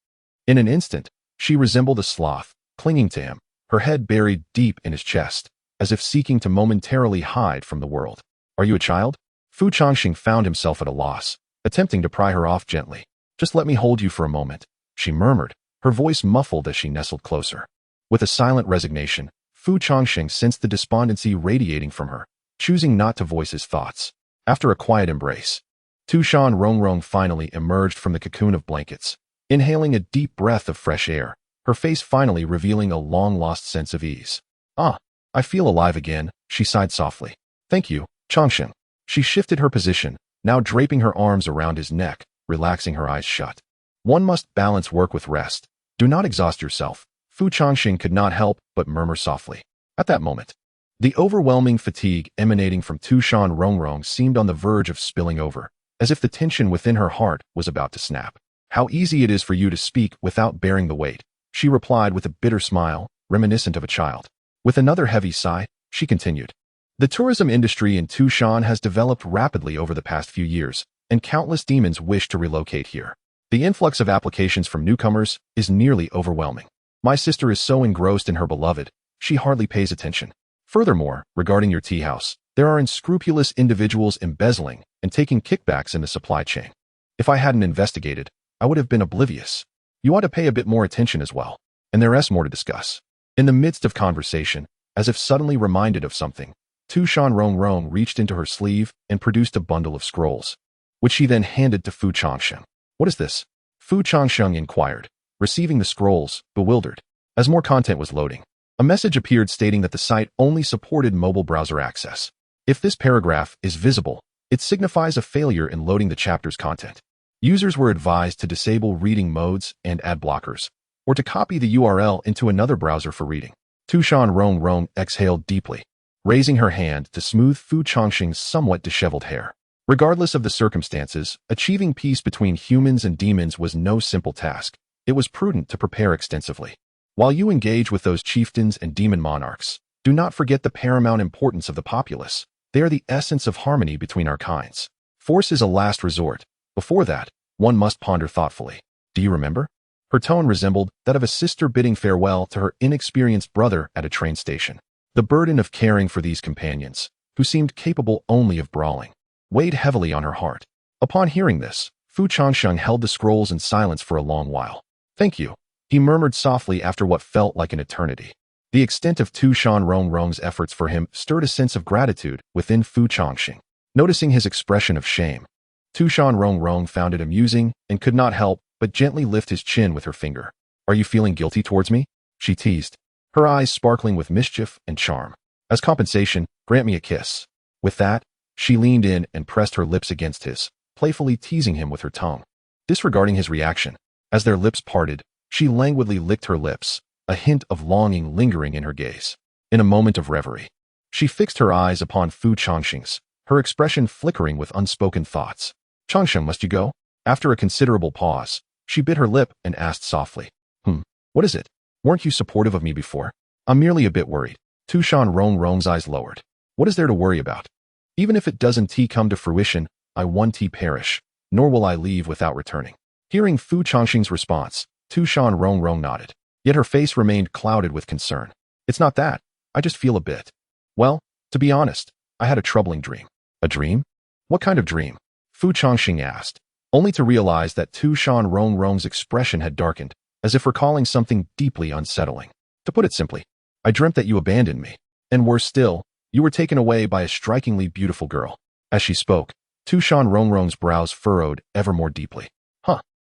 In an instant, she resembled a sloth, clinging to him, her head buried deep in his chest, as if seeking to momentarily hide from the world. "Are you a child?" Changsheng found himself at a loss, attempting to pry her off gently. "Just let me hold you for a moment," she murmured, her voice muffled as she nestled closer. With a silent resignation, Changsheng sensed the despondency radiating from her, choosing not to voice his thoughts. After a quiet embrace, Tu Shan Rongrong finally emerged from the cocoon of blankets, inhaling a deep breath of fresh air, her face finally revealing a long-lost sense of ease. "Ah, I feel alive again," she sighed softly. "Thank you, Changsheng." She shifted her position, now draping her arms around his neck, relaxing her eyes shut. One must balance work with rest. Do not exhaust yourself, Changsheng could not help but murmur softly. At that moment, the overwhelming fatigue emanating from Tu Shan Rongrong seemed on the verge of spilling over, as if the tension within her heart was about to snap. "How easy it is for you to speak without bearing the weight," she replied with a bitter smile, reminiscent of a child. With another heavy sigh, she continued. "The tourism industry in Tu Shan has developed rapidly over the past few years, and countless demons wish to relocate here. The influx of applications from newcomers is nearly overwhelming. My sister is so engrossed in her beloved, she hardly pays attention. Furthermore, regarding your tea house, there are unscrupulous individuals embezzling and taking kickbacks in the supply chain. If I hadn't investigated, I would have been oblivious. You ought to pay a bit more attention as well. And there's more to discuss." In the midst of conversation, as if suddenly reminded of something, Tu Shan Rongrong reached into her sleeve and produced a bundle of scrolls, which she then handed to Changsheng. "What is this?" Changsheng inquired, receiving the scrolls, bewildered. As more content was loading, a message appeared stating that the site only supported mobile browser access. If this paragraph is visible, it signifies a failure in loading the chapter's content. Users were advised to disable reading modes and ad blockers, or to copy the URL into another browser for reading. Tu Shan Rongrong exhaled deeply, raising her hand to smooth Changsheng's somewhat disheveled hair. Regardless of the circumstances, achieving peace between humans and demons was no simple task. It was prudent to prepare extensively. While you engage with those chieftains and demon monarchs, do not forget the paramount importance of the populace. They are the essence of harmony between our kinds. Force is a last resort. Before that, one must ponder thoughtfully. Do you remember? Her tone resembled that of a sister bidding farewell to her inexperienced brother at a train station. The burden of caring for these companions, who seemed capable only of brawling, weighed heavily on her heart. Upon hearing this, Changsheng held the scrolls in silence for a long while. "Thank you," he murmured softly after what felt like an eternity. The extent of Tu Shan Rongrong's efforts for him stirred a sense of gratitude within Changsheng. Noticing his expression of shame, Tu Shan Rongrong found it amusing and could not help but gently lift his chin with her finger. "Are you feeling guilty towards me?" she teased, her eyes sparkling with mischief and charm. "As compensation, grant me a kiss." With that, she leaned in and pressed her lips against his, playfully teasing him with her tongue. Disregarding his reaction, as their lips parted, she languidly licked her lips, a hint of longing lingering in her gaze. In a moment of reverie, she fixed her eyes upon Changsheng's, her expression flickering with unspoken thoughts. "Changsheng, must you go?" After a considerable pause, she bit her lip and asked softly. What is it? Weren't you supportive of me before?" "I'm merely a bit worried." Tu Shan Rongrong's eyes lowered. "What is there to worry about? Even if it doesn't come to fruition, I won't perish, nor will I leave without returning." Hearing Changsheng's response, Tu Shan Rongrong nodded, yet her face remained clouded with concern. "It's not that. I just feel a bit. Well, to be honest, I had a troubling dream." "A dream? What kind of dream?" Changsheng asked, only to realize that Tu Shan Rongrong's expression had darkened, as if recalling something deeply unsettling. "To put it simply, I dreamt that you abandoned me, and worse still, you were taken away by a strikingly beautiful girl." As she spoke, Tu Shan Rongrong's brows furrowed ever more deeply.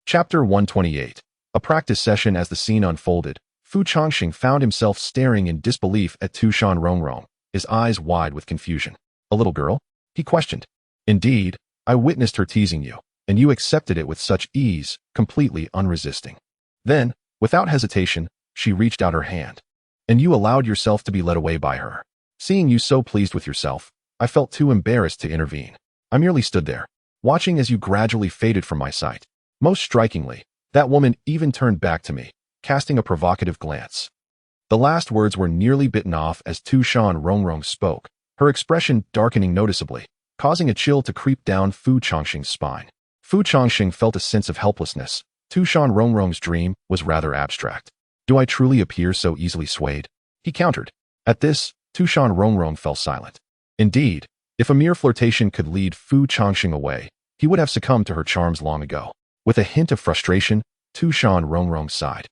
Chapter 128. A practice session. As the scene unfolded, Changsheng found himself staring in disbelief at Tu Shan Rongrong, his eyes wide with confusion. "A little girl?" he questioned. "Indeed, I witnessed her teasing you. and you accepted it with such ease, completely unresisting. Then, without hesitation, she reached out her hand, and you allowed yourself to be led away by her. Seeing you so pleased with yourself, I felt too embarrassed to intervene. I merely stood there, watching as you gradually faded from my sight. Most strikingly, that woman even turned back to me, casting a provocative glance. The last words were nearly bitten off as Tu Shan Rongrong spoke, her expression darkening noticeably, causing a chill to creep down Fu Changsheng's spine. Fu Changsheng felt a sense of helplessness. Tu Shan Rongrong's dream was rather abstract. Do I truly appear so easily swayed? He countered. At this, Tu Shan Rongrong fell silent. Indeed, if a mere flirtation could lead Fu Changsheng away, he would have succumbed to her charms long ago. With a hint of frustration, Tu Shan Rongrong sighed.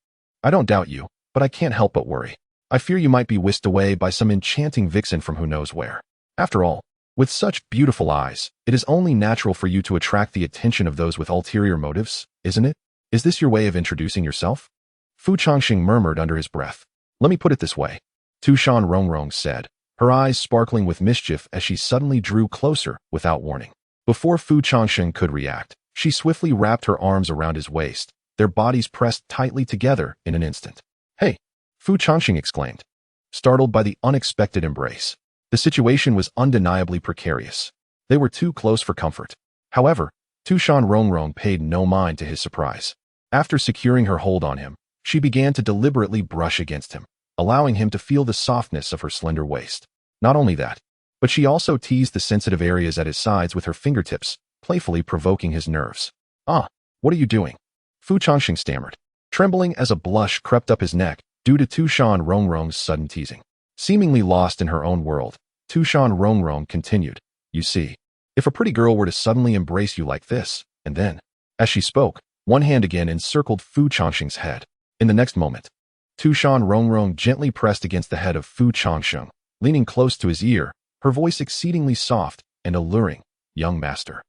I don't doubt you, but I can't help but worry. I fear you might be whisked away by some enchanting vixen from who knows where. After all, with such beautiful eyes, it is only natural for you to attract the attention of those with ulterior motives, isn't it? Is this your way of introducing yourself? Fu Changsheng murmured under his breath. Let me put it this way, Tu Shan Rongrong said, her eyes sparkling with mischief as she suddenly drew closer without warning. Before Fu Changsheng could react, she swiftly wrapped her arms around his waist, their bodies pressed tightly together in an instant. Hey! Fu Changsheng exclaimed, startled by the unexpected embrace. The situation was undeniably precarious. They were too close for comfort. However, Tu Shan Rongrong paid no mind to his surprise. After securing her hold on him, she began to deliberately brush against him, allowing him to feel the softness of her slender waist. Not only that, but she also teased the sensitive areas at his sides with her fingertips, playfully provoking his nerves. Ah, what are you doing? Fu Changsheng stammered, trembling as a blush crept up his neck due to Tu Shan Rongrong's sudden teasing. Seemingly lost in her own world, Tu Shan Rongrong continued, You see, if a pretty girl were to suddenly embrace you like this, and then, as she spoke, one hand again encircled Fu Changsheng's head. In the next moment, Tu Shan Rongrong gently pressed against the head of Fu Changsheng, leaning close to his ear, her voice exceedingly soft and alluring. Young master,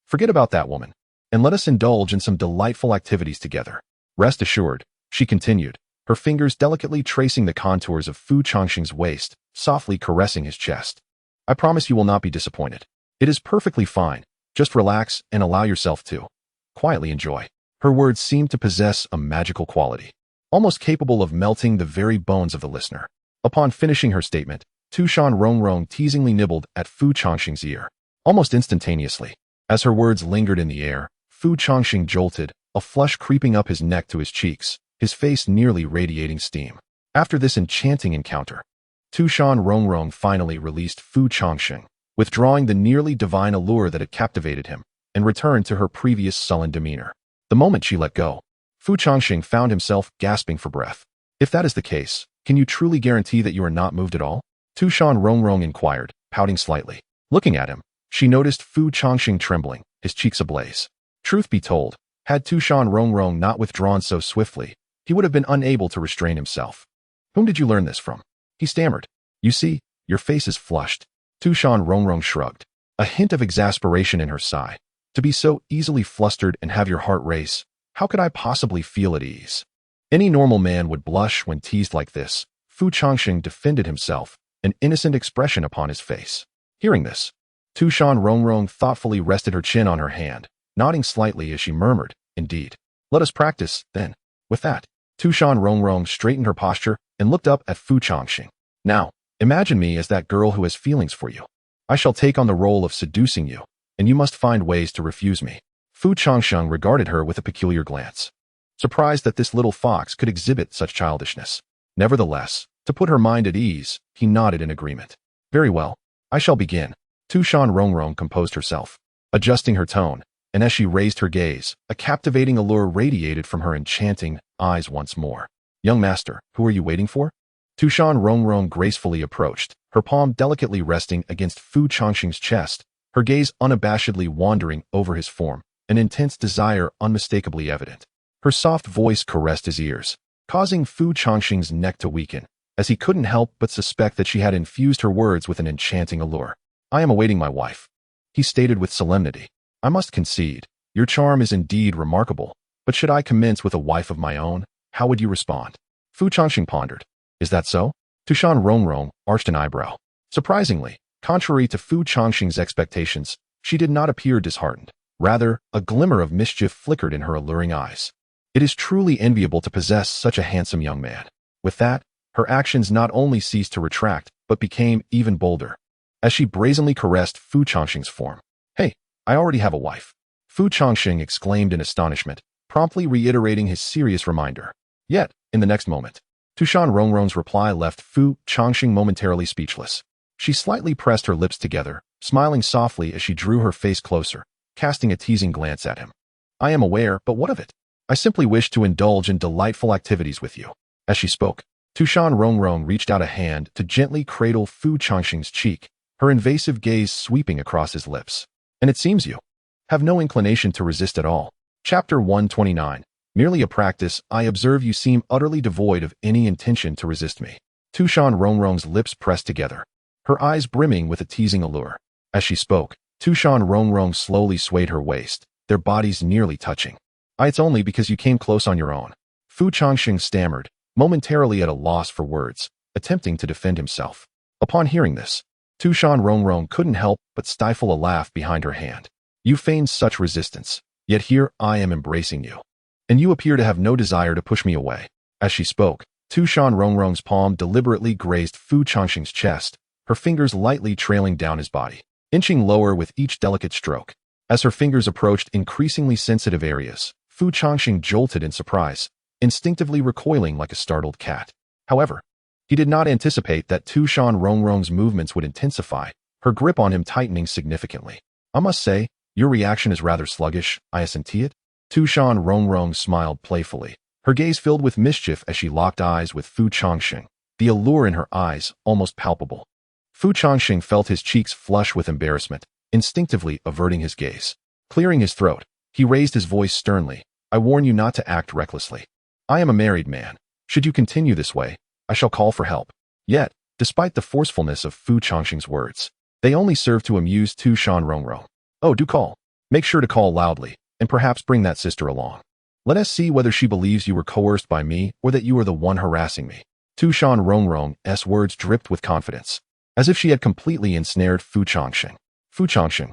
forget about that woman, and let us indulge in some delightful activities together. Rest assured, she continued, her fingers delicately tracing the contours of Fu Changsheng's waist, softly caressing his chest. I promise you will not be disappointed. It is perfectly fine. Just relax and allow yourself to quietly enjoy. Her words seemed to possess a magical quality, almost capable of melting the very bones of the listener. Upon finishing her statement, Tu Shan Rongrong teasingly nibbled at Fu Changsheng's ear. Almost instantaneously, as her words lingered in the air, Fu Changsheng jolted, a flush creeping up his neck to his cheeks, his face nearly radiating steam. After this enchanting encounter, Tu Shan Rongrong finally released Fu Changsheng, withdrawing the nearly divine allure that had captivated him, and returned to her previous sullen demeanor. The moment she let go, Fu Changsheng found himself gasping for breath. If that is the case, can you truly guarantee that you are not moved at all? Tu Shan Rongrong inquired, pouting slightly. Looking at him, she noticed Fu Changsheng trembling, his cheeks ablaze. Truth be told, had Tu Shan Rongrong not withdrawn so swiftly, he would have been unable to restrain himself. Whom did you learn this from? He stammered. You see, your face is flushed. Tu Shan Rongrong shrugged, a hint of exasperation in her sigh. To be so easily flustered and have your heart race, how could I possibly feel at ease? Any normal man would blush when teased like this. Fu Changsheng defended himself, an innocent expression upon his face. Hearing this, Tu Shan Rongrong thoughtfully rested her chin on her hand, nodding slightly as she murmured, Indeed. Let us practice, then. With that, Tu Shan Rongrong straightened her posture and looked up at Fu Changsheng. Now, imagine me as that girl who has feelings for you. I shall take on the role of seducing you, and you must find ways to refuse me. Fu Changsheng regarded her with a peculiar glance, surprised that this little fox could exhibit such childishness. Nevertheless, to put her mind at ease, he nodded in agreement. Very well, I shall begin. Tu Shan Rongrong composed herself, adjusting her tone, and as she raised her gaze, a captivating allure radiated from her enchanting eyes once more. Young master, who are you waiting for? Tu Shan Rongrong gracefully approached, her palm delicately resting against Fu Changsheng's chest, her gaze unabashedly wandering over his form, an intense desire unmistakably evident. Her soft voice caressed his ears, causing Fu Changsheng's neck to weaken, as he couldn't help but suspect that she had infused her words with an enchanting allure. I am awaiting my wife, he stated with solemnity. I must concede, your charm is indeed remarkable, but should I commence with a wife of my own, how would you respond? Fu Changsheng pondered. Is that so? Tu Shan Rongrong arched an eyebrow. Surprisingly, contrary to Fu Changsheng's expectations, she did not appear disheartened. Rather, a glimmer of mischief flickered in her alluring eyes. It is truly enviable to possess such a handsome young man. With that, her actions not only ceased to retract, but became even bolder. As she brazenly caressed Fu Changsheng's form. "Hey, I already have a wife," Fu Changsheng exclaimed in astonishment, promptly reiterating his serious reminder. Yet, in the next moment, Tu Shan Rongrong's reply left Fu Changsheng momentarily speechless. She slightly pressed her lips together, smiling softly as she drew her face closer, casting a teasing glance at him. "I am aware, but what of it? I simply wish to indulge in delightful activities with you." As she spoke, Tu Shan Rongrong reached out a hand to gently cradle Fu Changsheng's cheek, her invasive gaze sweeping across his lips. "And it seems you have no inclination to resist at all." Chapter 129. Merely a practice, I observe you seem utterly devoid of any intention to resist me. Tu Shan Rongrong's lips pressed together, her eyes brimming with a teasing allure. As she spoke, Tu Shan Rongrong slowly swayed her waist, their bodies nearly touching. "It's only because you came close on your own." Fu Changsheng stammered, momentarily at a loss for words, attempting to defend himself. Upon hearing this, Tu Shan Rongrong couldn't help but stifle a laugh behind her hand. "You feigned such resistance, yet here I am embracing you. And you appear to have no desire to push me away." As she spoke, Tu Shan Rongrong's palm deliberately grazed Fu Changsheng's chest, her fingers lightly trailing down his body, inching lower with each delicate stroke. As her fingers approached increasingly sensitive areas, Fu Changsheng jolted in surprise, instinctively recoiling like a startled cat. However, he did not anticipate that Tu Shan Rongrong's movements would intensify, her grip on him tightening significantly. "I must say, your reaction is rather sluggish, I assent it." Tu Shan Rongrong smiled playfully, her gaze filled with mischief as she locked eyes with Fu Changsheng, the allure in her eyes almost palpable. Fu Changsheng felt his cheeks flush with embarrassment, instinctively averting his gaze. Clearing his throat, he raised his voice sternly. "I warn you not to act recklessly. I am a married man. Should you continue this way, I shall call for help." Yet, despite the forcefulness of Fu Changsheng's words, they only served to amuse Tu Shan Rongrong. "Oh, do call. Make sure to call loudly, and perhaps bring that sister along. Let us see whether she believes you were coerced by me or that you are the one harassing me." Tu Shan Rongrong's words dripped with confidence, as if she had completely ensnared Fu Changsheng. Fu Changsheng.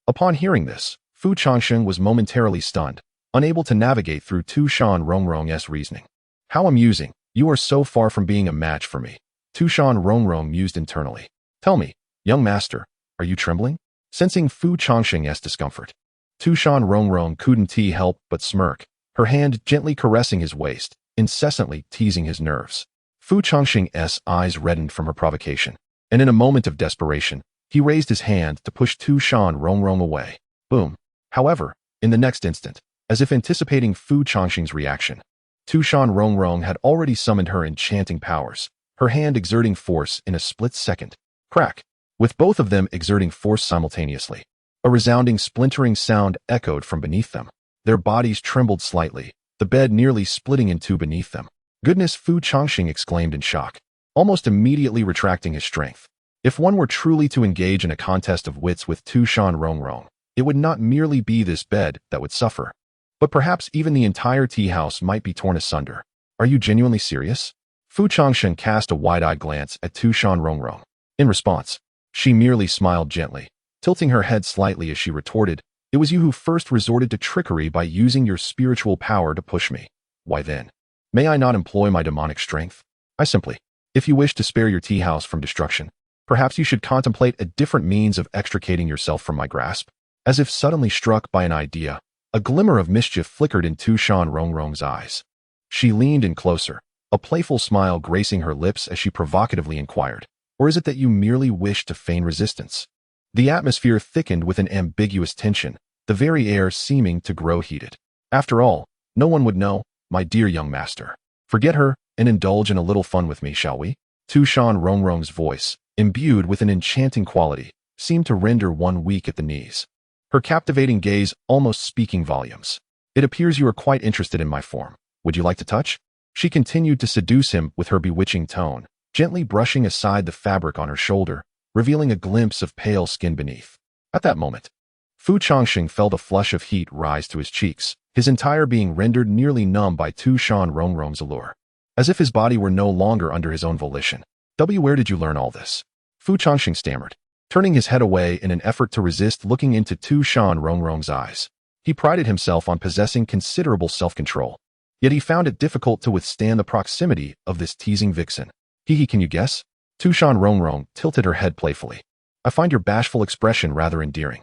Upon hearing this, Fu Changsheng was momentarily stunned, unable to navigate through Tu Shan Rongrong's reasoning. "How amusing. You are so far from being a match for me," Tu Shan Rongrong mused internally. "Tell me, young master, are you trembling?" Sensing Fu Changsheng's discomfort, Tu Shan Rongrong couldn't help but smirk, her hand gently caressing his waist, incessantly teasing his nerves. Fu Changsheng's eyes reddened from her provocation, and in a moment of desperation, he raised his hand to push Tu Shan Rongrong away. Boom. However, in the next instant, as if anticipating Fu Changsheng's reaction, Tu Shan Rongrong had already summoned her enchanting powers, her hand exerting force in a split second. Crack! With both of them exerting force simultaneously, a resounding splintering sound echoed from beneath them. Their bodies trembled slightly, the bed nearly splitting in two beneath them. "Goodness!" Fu Changsheng exclaimed in shock, almost immediately retracting his strength. If one were truly to engage in a contest of wits with Tu Shan Rongrong, it would not merely be this bed that would suffer, but perhaps even the entire tea house might be torn asunder. "Are you genuinely serious?" Fu Changsheng cast a wide-eyed glance at Tu Shan Rongrong. In response, she merely smiled gently, tilting her head slightly as she retorted, "It was you who first resorted to trickery by using your spiritual power to push me. Why then, may I not employ my demonic strength? I simply, if you wish to spare your tea house from destruction, perhaps you should contemplate a different means of extricating yourself from my grasp." As if suddenly struck by an idea, a glimmer of mischief flickered in Tu Shan Rongrong's eyes. She leaned in closer, a playful smile gracing her lips as she provocatively inquired, "Or is it that you merely wish to feign resistance?" The atmosphere thickened with an ambiguous tension, the very air seeming to grow heated. "After all, no one would know, my dear young master. Forget her and indulge in a little fun with me, shall we?" Tu Shan Rongrong's voice, imbued with an enchanting quality, seemed to render one weak at the knees, her captivating gaze almost speaking volumes. "It appears you are quite interested in my form. Would you like to touch?" She continued to seduce him with her bewitching tone, gently brushing aside the fabric on her shoulder, revealing a glimpse of pale skin beneath. At that moment, Fu Changsheng felt a flush of heat rise to his cheeks, his entire being rendered nearly numb by Tu Shan Rongrong's allure, as if his body were no longer under his own volition. "Where did you learn all this?" Fu Changsheng stammered, turning his head away in an effort to resist looking into Tu Shan Rongrong's eyes. He prided himself on possessing considerable self-control, yet he found it difficult to withstand the proximity of this teasing vixen. Hee, can you guess? Tu Shan Rongrong tilted her head playfully. I find your bashful expression rather endearing.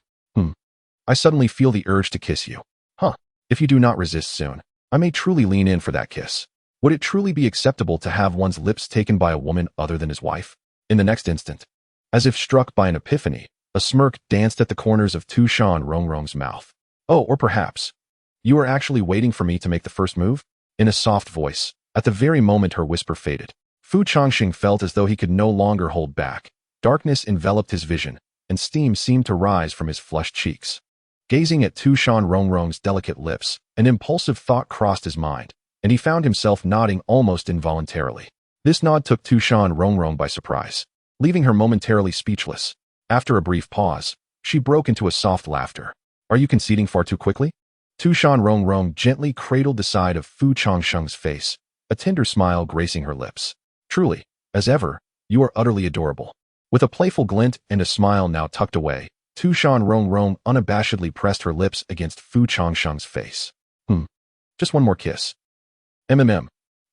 I suddenly feel the urge to kiss you. If you do not resist soon, I may truly lean in for that kiss. Would it truly be acceptable to have one's lips taken by a woman other than his wife? In the next instant, as if struck by an epiphany, a smirk danced at the corners of Tu Shan Rongrong's mouth. Oh, or perhaps, you are actually waiting for me to make the first move? In a soft voice, at the very moment her whisper faded, Fu Changsheng felt as though he could no longer hold back. Darkness enveloped his vision, and steam seemed to rise from his flushed cheeks. Gazing at Tu Shan Rongrong's delicate lips, an impulsive thought crossed his mind, and he found himself nodding almost involuntarily. This nod took Tu Shan Rongrong by surprise, leaving her momentarily speechless. After a brief pause, she broke into a soft laughter. Are you conceding far too quickly? Tu Shan Rongrong gently cradled the side of Fu Changsheng's face, a tender smile gracing her lips. Truly, as ever, you are utterly adorable. With a playful glint and a smile now tucked away, Tu Shan Rongrong unabashedly pressed her lips against Fu Changsheng's face. Just one more kiss.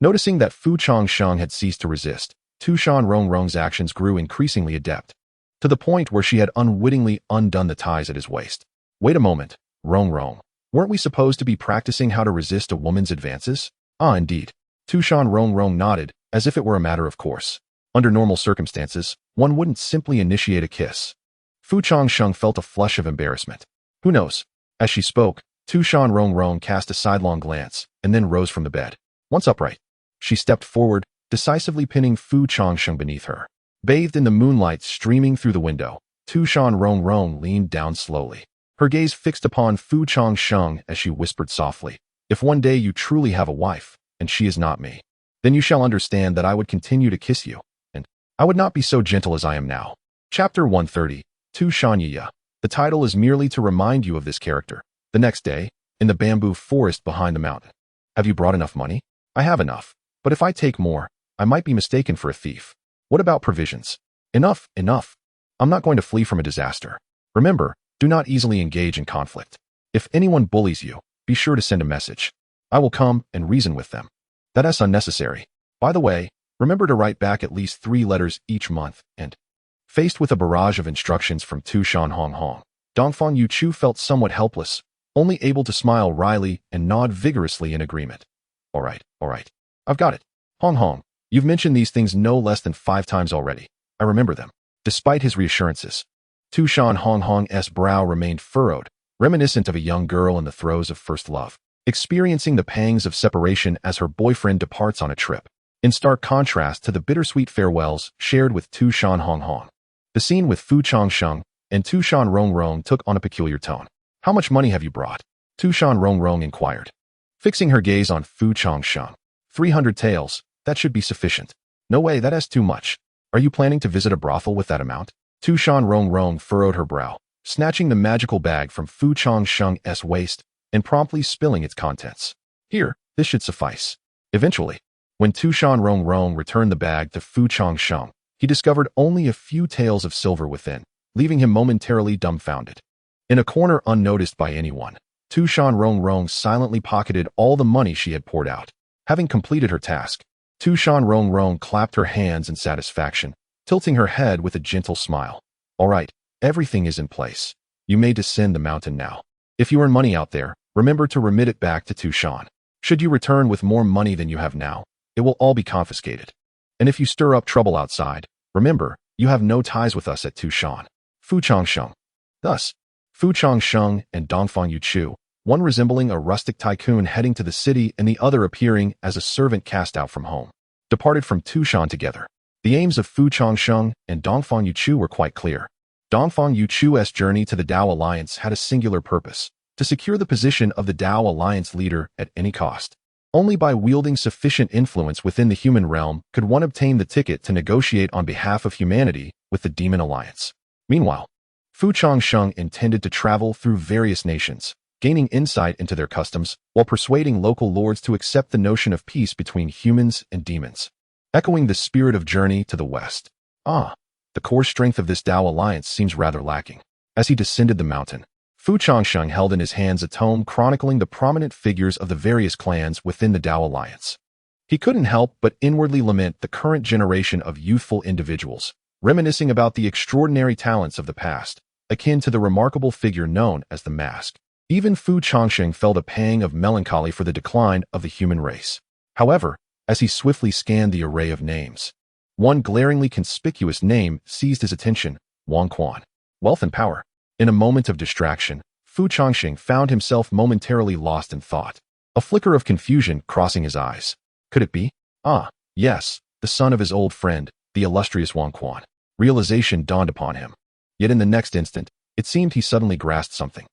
Noticing that Fu Changsheng had ceased to resist, Tu Shan Rongrong's actions grew increasingly adept, to the point where she had unwittingly undone the ties at his waist. Wait a moment, Rongrong. Weren't we supposed to be practicing how to resist a woman's advances? Indeed. Tu Shan Rongrong nodded, as if it were a matter of course. Under normal circumstances, one wouldn't simply initiate a kiss. Fu Changsheng felt a flush of embarrassment. Who knows? As she spoke, Tu Shan Rongrong cast a sidelong glance, and then rose from the bed. Once upright, she stepped forward, decisively pinning Fu Changsheng beneath her. Bathed in the moonlight streaming through the window, Tu Shan Rongrong leaned down slowly, her gaze fixed upon Fu Changsheng as she whispered softly, If one day you truly have a wife, and she is not me, then you shall understand that I would continue to kiss you, and I would not be so gentle as I am now. Chapter 130. Tu Shan Yiya. The title is merely to remind you of this character. The next day, in the bamboo forest behind the mountain. Have you brought enough money? I have enough, but if I take more, I might be mistaken for a thief. What about provisions? Enough. I'm not going to flee from a disaster. Remember, do not easily engage in conflict. If anyone bullies you, be sure to send a message. I will come and reason with them. That is unnecessary. By the way, remember to write back at least 3 letters each month, and faced with a barrage of instructions from Tu Shan Rongrong, Dongfang Yuchu felt somewhat helpless, only able to smile wryly and nod vigorously in agreement. All right. I've got it. Hong, you've mentioned these things no less than 5 times already. I remember them. Despite his reassurances, Tu Shan Rongrong's brow remained furrowed, reminiscent of a young girl in the throes of first love, experiencing the pangs of separation as her boyfriend departs on a trip, in stark contrast to the bittersweet farewells shared with Tu Shan Rongrong. The scene with Fu Changsheng and Tu Shan Rongrong took on a peculiar tone. How much money have you brought? Tu Shan Rongrong inquired, fixing her gaze on Fu Changsheng. 300 taels, that should be sufficient. No way, that is too much. Are you planning to visit a brothel with that amount? Tu Shan Rongrong furrowed her brow, snatching the magical bag from Fu Changsheng's waist and promptly spilling its contents. Here, this should suffice. Eventually, when Tu Shan Rongrong returned the bag to Fu Changsheng, he discovered only a few taels of silver within, leaving him momentarily dumbfounded. In a corner unnoticed by anyone, Tu Shan Rongrong silently pocketed all the money she had poured out. Having completed her task, Tu Shan Rongrong clapped her hands in satisfaction, tilting her head with a gentle smile. All right, everything is in place. You may descend the mountain now. If you earn money out there, remember to remit it back to Tu Shan. Should you return with more money than you have now, it will all be confiscated. And if you stir up trouble outside, remember, you have no ties with us at Tu Shan. Fu Changsheng. Thus, Fu Changsheng and Dongfang Yuchu, one resembling a rustic tycoon heading to the city and the other appearing as a servant cast out from home, departed from Tu Shan together. The aims of Fu Changsheng and Dongfang Yuchu were quite clear. Dongfang Yuchu's journey to the Dao Alliance had a singular purpose, to secure the position of the Dao Alliance leader at any cost. Only by wielding sufficient influence within the human realm could one obtain the ticket to negotiate on behalf of humanity with the Demon Alliance. Meanwhile, Fu Changsheng intended to travel through various nations, gaining insight into their customs while persuading local lords to accept the notion of peace between humans and demons, echoing the spirit of Journey to the West. the core strength of this Tao alliance seems rather lacking. As he descended the mountain, Fu Changsheng held in his hands a tome chronicling the prominent figures of the various clans within the Tao alliance. He couldn't help but inwardly lament the current generation of youthful individuals, reminiscing about the extraordinary talents of the past, akin to the remarkable figure known as the Mask. Even Fu Changsheng felt a pang of melancholy for the decline of the human race. However, as he swiftly scanned the array of names, one glaringly conspicuous name seized his attention: Wang Quan. Wealth and power. In a moment of distraction, Fu Changsheng found himself momentarily lost in thought, a flicker of confusion crossing his eyes. Could it be? Ah, yes, the son of his old friend, the illustrious Wang Quan. Realization dawned upon him. Yet in the next instant, it seemed he suddenly grasped something.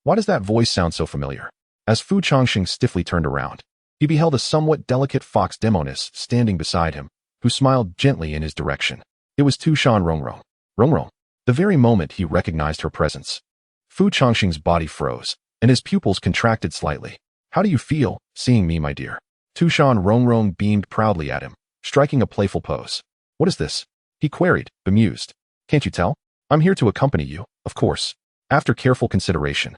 Why does that voice sound so familiar? As Fu Changsheng stiffly turned around, he beheld a somewhat delicate fox demoness standing beside him, who smiled gently in his direction. It was Tu Shan Rongrong. Rongrong. The very moment he recognized her presence, Fu Changsheng's body froze, and his pupils contracted slightly. How do you feel, seeing me, my dear? Tu Shan Rongrong beamed proudly at him, striking a playful pose. What is this? He queried, bemused. Can't you tell? I'm here to accompany you, of course. After careful consideration,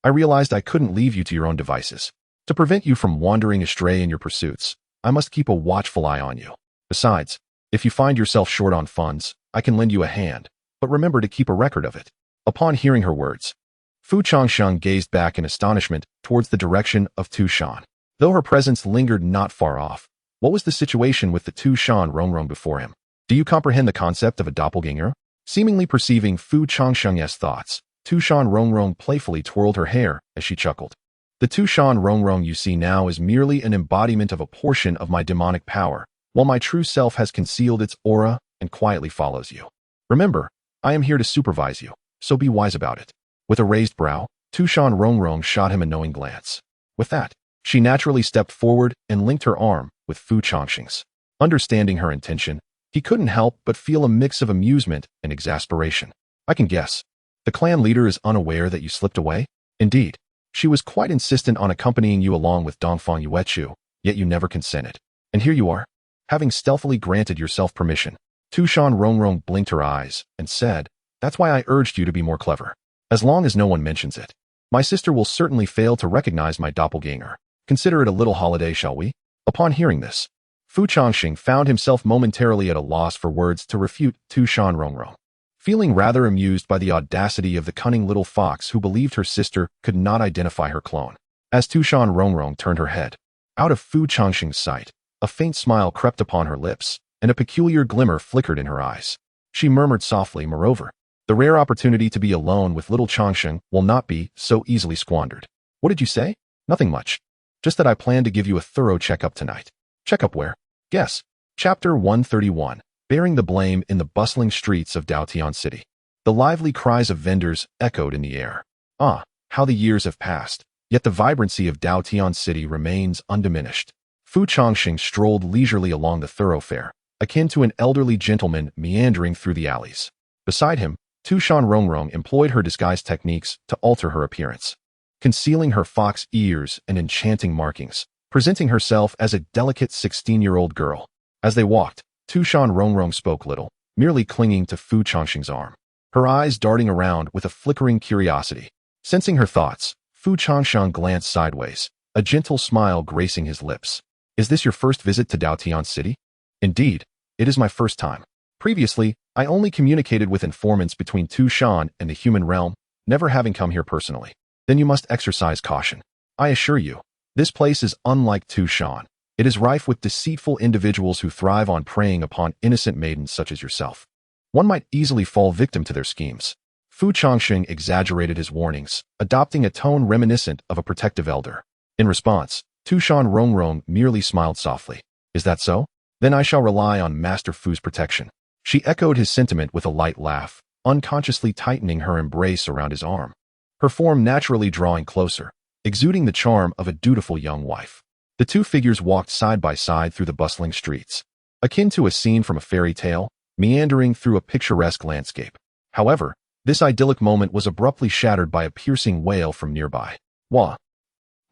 I realized I couldn't leave you to your own devices. To prevent you from wandering astray in your pursuits, I must keep a watchful eye on you. Besides, if you find yourself short on funds, I can lend you a hand, but remember to keep a record of it. Upon hearing her words, Fu Changsheng gazed back in astonishment towards the direction of Tu Shan. Though her presence lingered not far off, what was the situation with the Tu Shan Rongrong before him? Do you comprehend the concept of a doppelganger? Seemingly perceiving Fu Changsheng's thoughts, Tu Shan Rongrong playfully twirled her hair as she chuckled. The Tu Shan Rongrong you see now is merely an embodiment of a portion of my demonic power, while my true self has concealed its aura and quietly follows you. Remember, I am here to supervise you, so be wise about it. With a raised brow, Tu Shan Rongrong shot him a knowing glance. With that, she naturally stepped forward and linked her arm with Fu Changsheng's. Understanding her intention, he couldn't help but feel a mix of amusement and exasperation. I can guess. The clan leader is unaware that you slipped away? Indeed, she was quite insistent on accompanying you along with Dongfang Yuechu, yet you never consented. And here you are, having stealthily granted yourself permission. Tu Shan Rongrong blinked her eyes and said, That's why I urged you to be more clever. As long as no one mentions it, my sister will certainly fail to recognize my doppelganger. Consider it a little holiday, shall we? Upon hearing this, Fu Changsheng found himself momentarily at a loss for words to refute Tu Shan Rongrong. Feeling rather amused by the audacity of the cunning little fox who believed her sister could not identify her clone. As Tu Shan Rongrong turned her head, out of Fu Changsheng's sight, a faint smile crept upon her lips, and a peculiar glimmer flickered in her eyes. She murmured softly, moreover, the rare opportunity to be alone with little Changsheng will not be so easily squandered. What did you say? Nothing much. Just that I plan to give you a thorough checkup tonight. Checkup where? Guess. Chapter 131. Bearing the blame in the bustling streets of Daotian City. The lively cries of vendors echoed in the air. Ah, how the years have passed, yet the vibrancy of Daotian City remains undiminished. Fu Changsheng strolled leisurely along the thoroughfare, akin to an elderly gentleman meandering through the alleys. Beside him, Tu Shan Rongrong employed her disguise techniques to alter her appearance, concealing her fox ears and enchanting markings, presenting herself as a delicate 16-year-old girl. As they walked, Tu Shan Rongrong spoke little, merely clinging to Fu Changsheng's arm, her eyes darting around with a flickering curiosity. Sensing her thoughts, Fu Changsheng glanced sideways, a gentle smile gracing his lips. Is this your first visit to Daotian City? Indeed, it is my first time. Previously, I only communicated with informants between Tu Shan and the human realm, never having come here personally. Then you must exercise caution. I assure you, this place is unlike Tu Shan. It is rife with deceitful individuals who thrive on preying upon innocent maidens such as yourself. One might easily fall victim to their schemes. Fu Changsheng exaggerated his warnings, adopting a tone reminiscent of a protective elder. In response, Tu Shan Rongrong merely smiled softly. Is that so? Then I shall rely on Master Fu's protection. She echoed his sentiment with a light laugh, unconsciously tightening her embrace around his arm, her form naturally drawing closer, exuding the charm of a dutiful young wife. The two figures walked side by side through the bustling streets, akin to a scene from a fairy tale, meandering through a picturesque landscape. However, this idyllic moment was abruptly shattered by a piercing wail from nearby. Wah!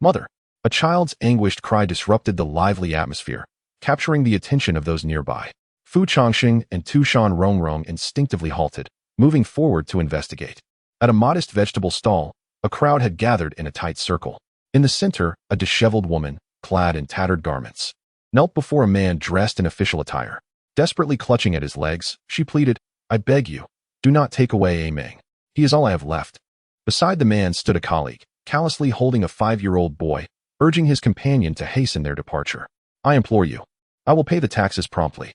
Mother! A child's anguished cry disrupted the lively atmosphere, capturing the attention of those nearby. Fu Changsheng and Tu Shan Rongrong instinctively halted, moving forward to investigate. At a modest vegetable stall, a crowd had gathered in a tight circle. In the center, a disheveled woman, clad in tattered garments, knelt before a man dressed in official attire. Desperately clutching at his legs, she pleaded, "I beg you, do not take away Ameng. He is all I have left." Beside the man stood a colleague, callously holding a 5-year-old boy, urging his companion to hasten their departure. "I implore you. I will pay the taxes promptly.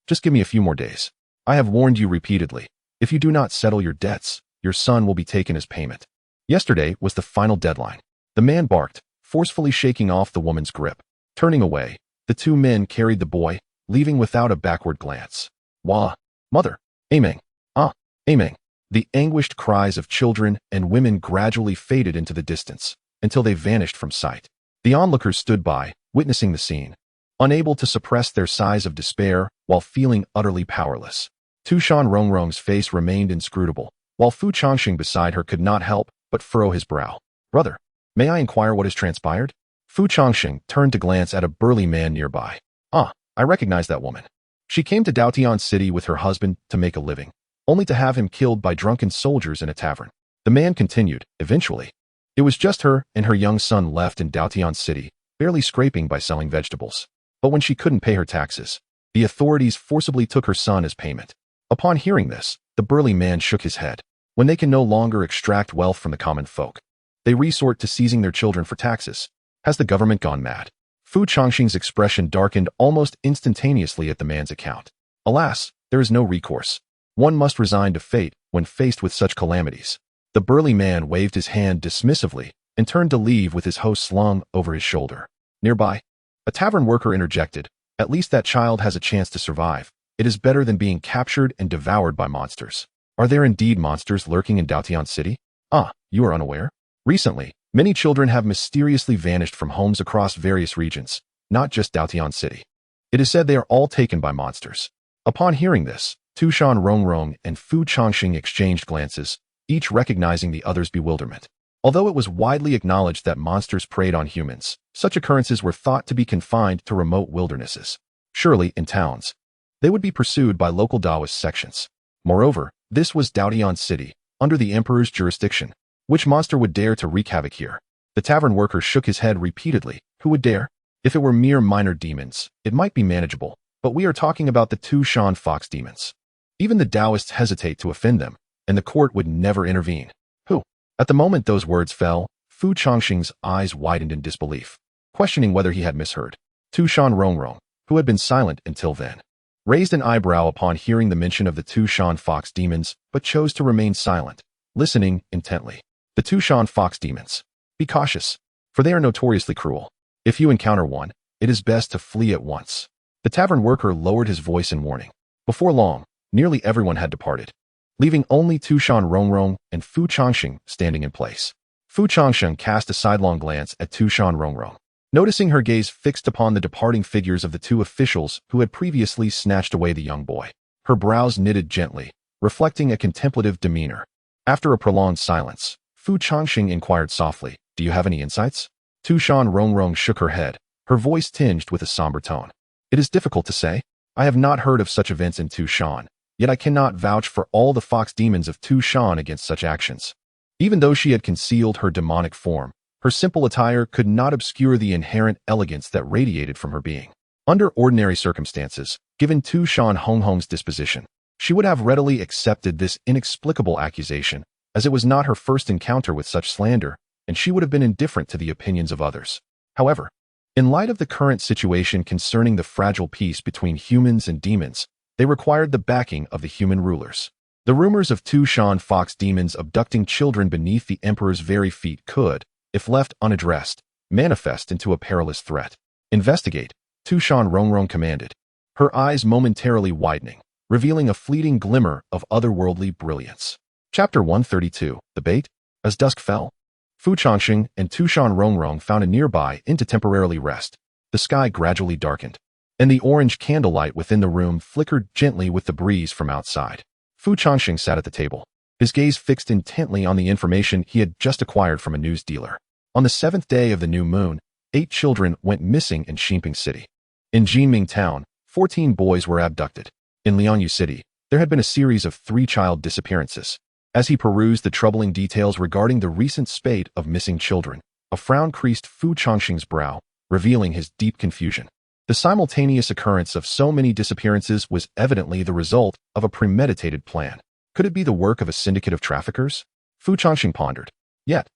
Just give me a few more days. I have warned you repeatedly. If you do not settle your debts, your son will be taken as payment." Yesterday was the final deadline. The man barked, forcefully shaking off the woman's grip. Turning away, the two men carried the boy, leaving without a backward glance. "Wah! Mother! Ameng! Ah! Ameng!" The anguished cries of children and women gradually faded into the distance, until they vanished from sight. The onlookers stood by, witnessing the scene, unable to suppress their sighs of despair while feeling utterly powerless. Tu Shan Rongrong's face remained inscrutable, while Fu Changsheng beside her could not help but furrow his brow. "Brother, may I inquire what has transpired?" Fu Changsheng turned to glance at a burly man nearby. "Ah, I recognize that woman. She came to Daotian City with her husband to make a living, only to have him killed by drunken soldiers in a tavern." The man continued, "Eventually, it was just her and her young son left in Daotian City, barely scraping by selling vegetables. But when she couldn't pay her taxes, the authorities forcibly took her son as payment." Upon hearing this, the burly man shook his head. When they can no longer extract wealth from the common folk, they resort to seizing their children for taxes. Has the government gone mad? Fu Changsheng's expression darkened almost instantaneously at the man's account. Alas, there is no recourse. One must resign to fate when faced with such calamities. The burly man waved his hand dismissively and turned to leave with his host slung over his shoulder. Nearby, a tavern worker interjected, "At least that child has a chance to survive. It is better than being captured and devoured by monsters." Are there indeed monsters lurking in Daotian City? Ah, you are unaware? Recently, many children have mysteriously vanished from homes across various regions, not just Daotian City. It is said they are all taken by monsters. Upon hearing this, Tu Shan Rongrong and Fu Changsheng exchanged glances, each recognizing the other's bewilderment. Although it was widely acknowledged that monsters preyed on humans, such occurrences were thought to be confined to remote wildernesses. Surely, in towns, they would be pursued by local Taoist sections. Moreover, this was Daotian City, under the emperor's jurisdiction. Which monster would dare to wreak havoc here? The tavern worker shook his head repeatedly. Who would dare? If it were mere minor demons, it might be manageable, but we are talking about the Tu Shan fox demons. Even the Taoists hesitate to offend them, and the court would never intervene. Who? At the moment those words fell, Fu Changsheng's eyes widened in disbelief, questioning whether he had misheard. Tu Shan Rongrong, who had been silent until then, raised an eyebrow upon hearing the mention of the Tu Shan fox demons, but chose to remain silent, listening intently. The Tu Shan fox demons. Be cautious, for they are notoriously cruel. If you encounter one, it is best to flee at once. The tavern worker lowered his voice in warning. Before long, nearly everyone had departed, leaving only Tu Shan Rongrong and Fu Changsheng standing in place. Fu Changsheng cast a sidelong glance at Tu Shan Rongrong, noticing her gaze fixed upon the departing figures of the two officials who had previously snatched away the young boy. Her brows knitted gently, reflecting a contemplative demeanor. After a prolonged silence, Fu Changsheng inquired softly, "Do you have any insights?" Tu Shan Rongrong shook her head, her voice tinged with a somber tone. "It is difficult to say. I have not heard of such events in Tu Shan, yet I cannot vouch for all the fox demons of Tu Shan against such actions." Even though she had concealed her demonic form, her simple attire could not obscure the inherent elegance that radiated from her being. Under ordinary circumstances, given Tu Shan Rongrong's disposition, she would have readily accepted this inexplicable accusation, as it was not her first encounter with such slander, and she would have been indifferent to the opinions of others. However, in light of the current situation concerning the fragile peace between humans and demons, they required the backing of the human rulers. The rumors of Tu Shan fox demons abducting children beneath the emperor's very feet could, if left unaddressed, manifest into a perilous threat. "Investigate," Tu Shan Rongrong commanded, her eyes momentarily widening, revealing a fleeting glimmer of otherworldly brilliance. Chapter 132, The Bait? As dusk fell, Fu Changsheng and Tu Shan Rongrong found a nearby inn to temporarily rest. The sky gradually darkened, and the orange candlelight within the room flickered gently with the breeze from outside. Fu Changsheng sat at the table, his gaze fixed intently on the information he had just acquired from a news dealer. On the 7th day of the new moon, 8 children went missing in Xinping City. In Jinming Town, 14 boys were abducted. In Liangyu City, there had been a series of 3 child disappearances. As he perused the troubling details regarding the recent spate of missing children, a frown creased Fu Changsheng's brow, revealing his deep confusion. The simultaneous occurrence of so many disappearances was evidently the result of a premeditated plan. Could it be the work of a syndicate of traffickers? Fu Changsheng pondered. Yet,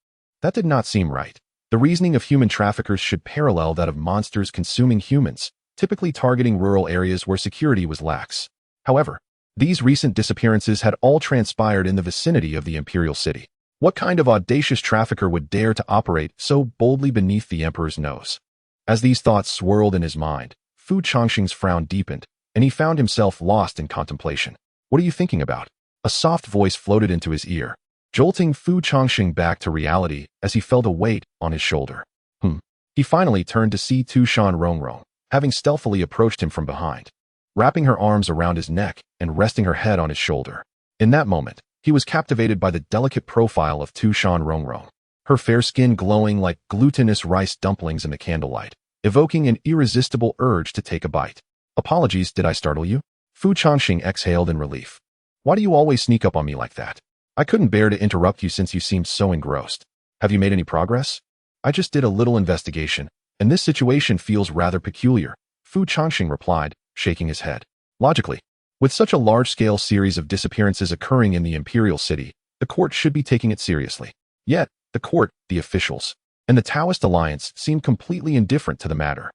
that did not seem right. The reasoning of human traffickers should parallel that of monsters consuming humans, typically targeting rural areas where security was lax. However, these recent disappearances had all transpired in the vicinity of the imperial city. What kind of audacious trafficker would dare to operate so boldly beneath the emperor's nose? As these thoughts swirled in his mind, Fu Changsheng's frown deepened, and he found himself lost in contemplation. What are you thinking about? A soft voice floated into his ear, jolting Fu Changsheng back to reality as he felt a weight on his shoulder. He finally turned to see Tu Shan Rongrong, having stealthily approached him from behind, wrapping her arms around his neck and resting her head on his shoulder. In that moment, he was captivated by the delicate profile of Tu Shan Rongrong, her fair skin glowing like glutinous rice dumplings in the candlelight, evoking an irresistible urge to take a bite. Apologies, did I startle you? Fu Changsheng exhaled in relief. Why do you always sneak up on me like that? I couldn't bear to interrupt you since you seemed so engrossed. Have you made any progress? I just did a little investigation, and this situation feels rather peculiar, Fu Changsheng replied, shaking his head. Logically, with such a large-scale series of disappearances occurring in the imperial city, the court should be taking it seriously. Yet, the court, the officials, and the Taoist alliance seemed completely indifferent to the matter.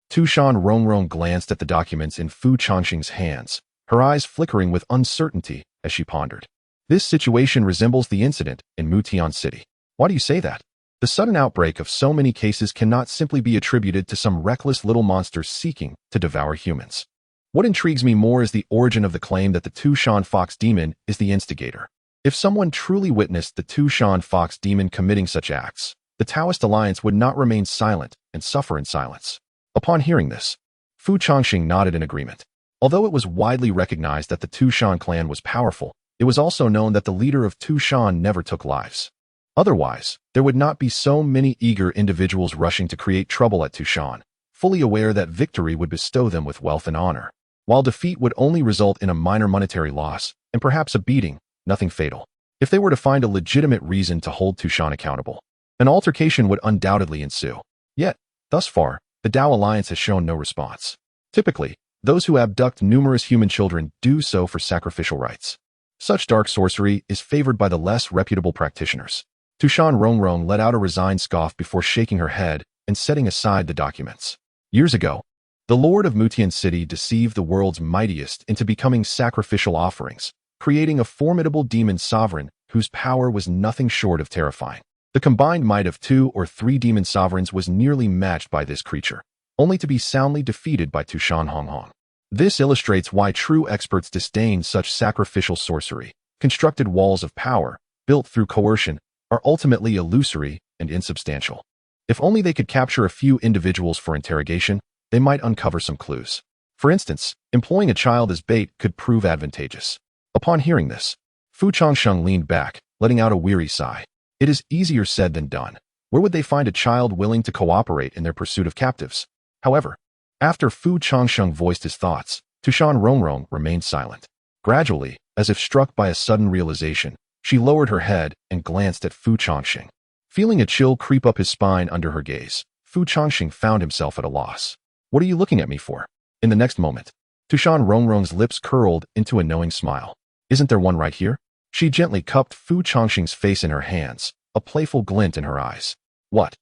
Tu Shan Rongrong glanced at the documents in Fu Changsheng's hands, her eyes flickering with uncertainty as she pondered. This situation resembles the incident in Mutian City. Why do you say that? The sudden outbreak of so many cases cannot simply be attributed to some reckless little monster seeking to devour humans. What intrigues me more is the origin of the claim that the Tu Shan Fox Demon is the instigator. If someone truly witnessed the Tu Shan Fox Demon committing such acts, the Taoist alliance would not remain silent and suffer in silence. Upon hearing this, Fu Changsheng nodded in agreement. Although it was widely recognized that the Tu Shan clan was powerful, it was also known that the leader of Tu Shan never took lives. Otherwise, there would not be so many eager individuals rushing to create trouble at Tu Shan, fully aware that victory would bestow them with wealth and honor, while defeat would only result in a minor monetary loss and perhaps a beating, nothing fatal. If they were to find a legitimate reason to hold Tu Shan accountable, an altercation would undoubtedly ensue. Yet, thus far, the Dao Alliance has shown no response. Typically, those who abduct numerous human children do so for sacrificial rites. Such dark sorcery is favored by the less reputable practitioners. Tu Shan Rongrong let out a resigned scoff before shaking her head and setting aside the documents. Years ago, the Lord of Mutian City deceived the world's mightiest into becoming sacrificial offerings, creating a formidable demon sovereign whose power was nothing short of terrifying. The combined might of 2 or 3 demon sovereigns was nearly matched by this creature, only to be soundly defeated by Tu Shan Rongrong. This illustrates why true experts disdain such sacrificial sorcery. Constructed walls of power, built through coercion, are ultimately illusory and insubstantial. If only they could capture a few individuals for interrogation, they might uncover some clues. For instance, employing a child as bait could prove advantageous. Upon hearing this, Fu Changsheng leaned back, letting out a weary sigh. It is easier said than done. Where would they find a child willing to cooperate in their pursuit of captives? However, after Fu Changsheng voiced his thoughts, Tu Shan Rongrong remained silent. Gradually, as if struck by a sudden realization, she lowered her head and glanced at Fu Changsheng. Feeling a chill creep up his spine under her gaze, Fu Changsheng found himself at a loss. What are you looking at me for? In the next moment, Tu Shan Rongrong's lips curled into a knowing smile. Isn't there one right here? She gently cupped Fu Changsheng's face in her hands, a playful glint in her eyes. What?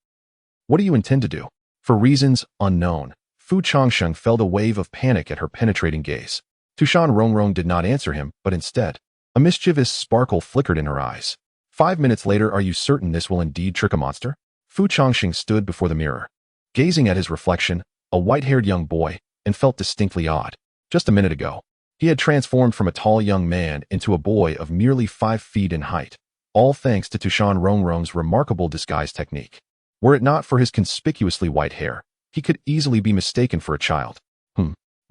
What do you intend to do? For reasons unknown, Fu Changsheng felt a wave of panic at her penetrating gaze. Tu Shan Rongrong did not answer him, but instead, a mischievous sparkle flickered in her eyes. 5 minutes later, are you certain this will indeed trick a monster? Fu Changsheng stood before the mirror, gazing at his reflection, a white-haired young boy, and felt distinctly odd. Just a minute ago, he had transformed from a tall young man into a boy of merely 5 feet in height, all thanks to Tu Shan Rongrong's remarkable disguise technique. Were it not for his conspicuously white hair, he could easily be mistaken for a child.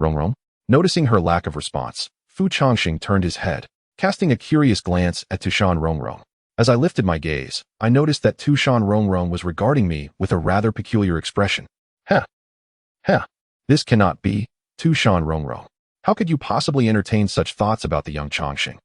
Rongrong? Noticing her lack of response, Fu Changsheng turned his head, casting a curious glance at Tu Shan Rongrong. As I lifted my gaze, I noticed that Tu Shan Rongrong was regarding me with a rather peculiar expression. This cannot be. Tu Shan Rongrong. How could you possibly entertain such thoughts about the young Changsheng?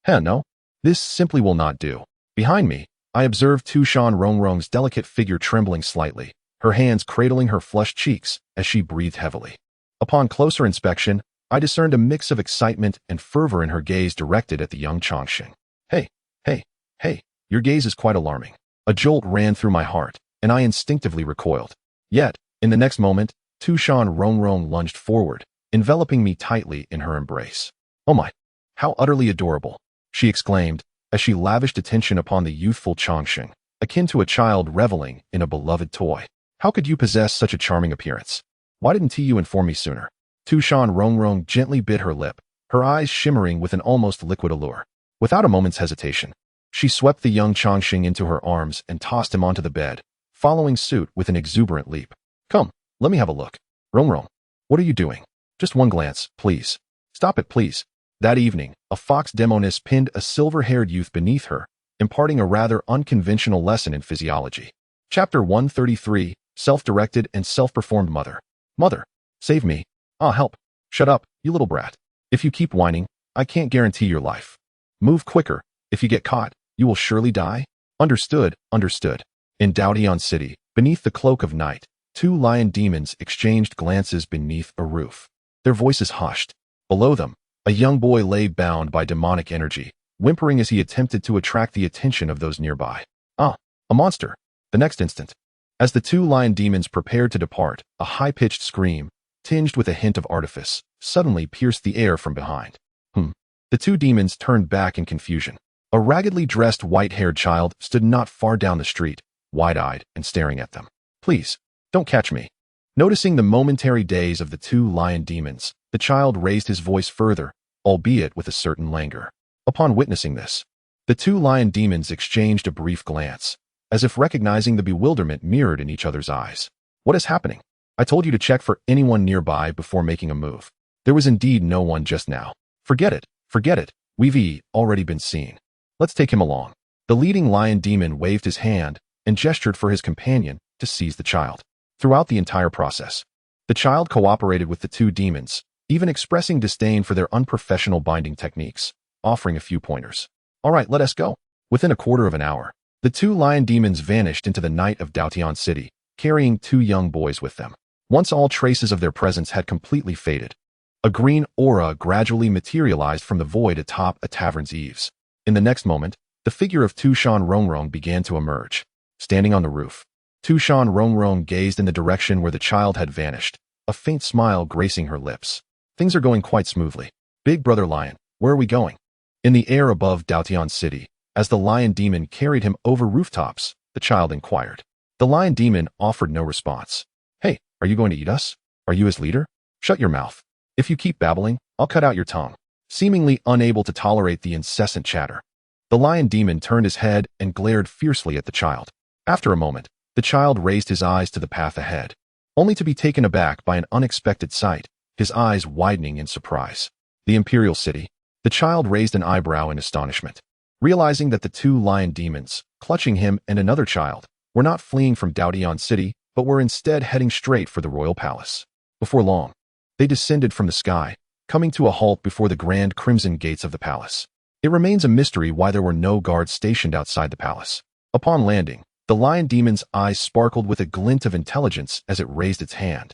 No. This simply will not do. Behind me, I observed Tu Shan Rongrong's delicate figure trembling slightly, her hands cradling her flushed cheeks as she breathed heavily. Upon closer inspection, I discerned a mix of excitement and fervor in her gaze directed at the young Changsheng. Hey, your gaze is quite alarming. A jolt ran through my heart, and I instinctively recoiled. Yet, in the next moment, Tu Shan Rongrong lunged forward, enveloping me tightly in her embrace. "Oh my, how utterly adorable," she exclaimed, as she lavished attention upon the youthful Changsheng, akin to a child reveling in a beloved toy. "How could you possess such a charming appearance? Why didn't you inform me sooner?" Tu Shan Rongrong gently bit her lip, her eyes shimmering with an almost liquid allure. Without a moment's hesitation, she swept the young Changsheng into her arms and tossed him onto the bed, following suit with an exuberant leap. "Come, let me have a look. Rongrong, what are you doing? Just one glance, please. Stop it, please." That evening, a fox demoness pinned a silver-haired youth beneath her, imparting a rather unconventional lesson in physiology. Chapter 133, Self-Directed and Self-Performed Mother. "Mother, save me. Ah, help. Shut up, you little brat. If you keep whining, I can't guarantee your life. Move quicker. If you get caught, you will surely die." Understood. In Daotian City, beneath the cloak of night, two lion demons exchanged glances beneath a roof. Their voices hushed. Below them, a young boy lay bound by demonic energy, whimpering as he attempted to attract the attention of those nearby. "Ah, a monster." The next instant, as the two lion demons prepared to depart, a high-pitched scream, tinged with a hint of artifice, suddenly pierced the air from behind. The two demons turned back in confusion. A raggedly dressed white-haired child stood not far down the street, wide-eyed and staring at them. "Please, don't catch me." Noticing the momentary daze of the two lion demons, the child raised his voice further, albeit with a certain languor. Upon witnessing this, the two lion demons exchanged a brief glance, as if recognizing the bewilderment mirrored in each other's eyes. "What is happening? I told you to check for anyone nearby before making a move. There was indeed no one just now." Forget it. We've already been seen. Let's take him along." The leading lion demon waved his hand and gestured for his companion to seize the child. Throughout the entire process, the child cooperated with the two demons, even expressing disdain for their unprofessional binding techniques, offering a few pointers. "All right, let us go." Within a quarter of an hour, the two lion demons vanished into the night of Daotian City, carrying two young boys with them. Once all traces of their presence had completely faded, a green aura gradually materialized from the void atop a tavern's eaves. In the next moment, the figure of Tu Shan Rongrong began to emerge. Standing on the roof, Tu Shan Rongrong gazed in the direction where the child had vanished, a faint smile gracing her lips. "Things are going quite smoothly. Big brother lion, where are we going?" In the air above Daotian City, as the lion demon carried him over rooftops, the child inquired. The lion demon offered no response. "Hey, are you going to eat us? Are you his leader? Shut your mouth. If you keep babbling, I'll cut out your tongue." Seemingly unable to tolerate the incessant chatter, the lion demon turned his head and glared fiercely at the child. After a moment, the child raised his eyes to the path ahead, only to be taken aback by an unexpected sight, his eyes widening in surprise. The imperial city. The child raised an eyebrow in astonishment, realizing that the two lion demons, clutching him and another child, were not fleeing from Daotian City, but were instead heading straight for the royal palace. Before long, they descended from the sky, coming to a halt before the grand crimson gates of the palace. It remains a mystery why there were no guards stationed outside the palace. Upon landing, the lion demon's eyes sparkled with a glint of intelligence as it raised its hand,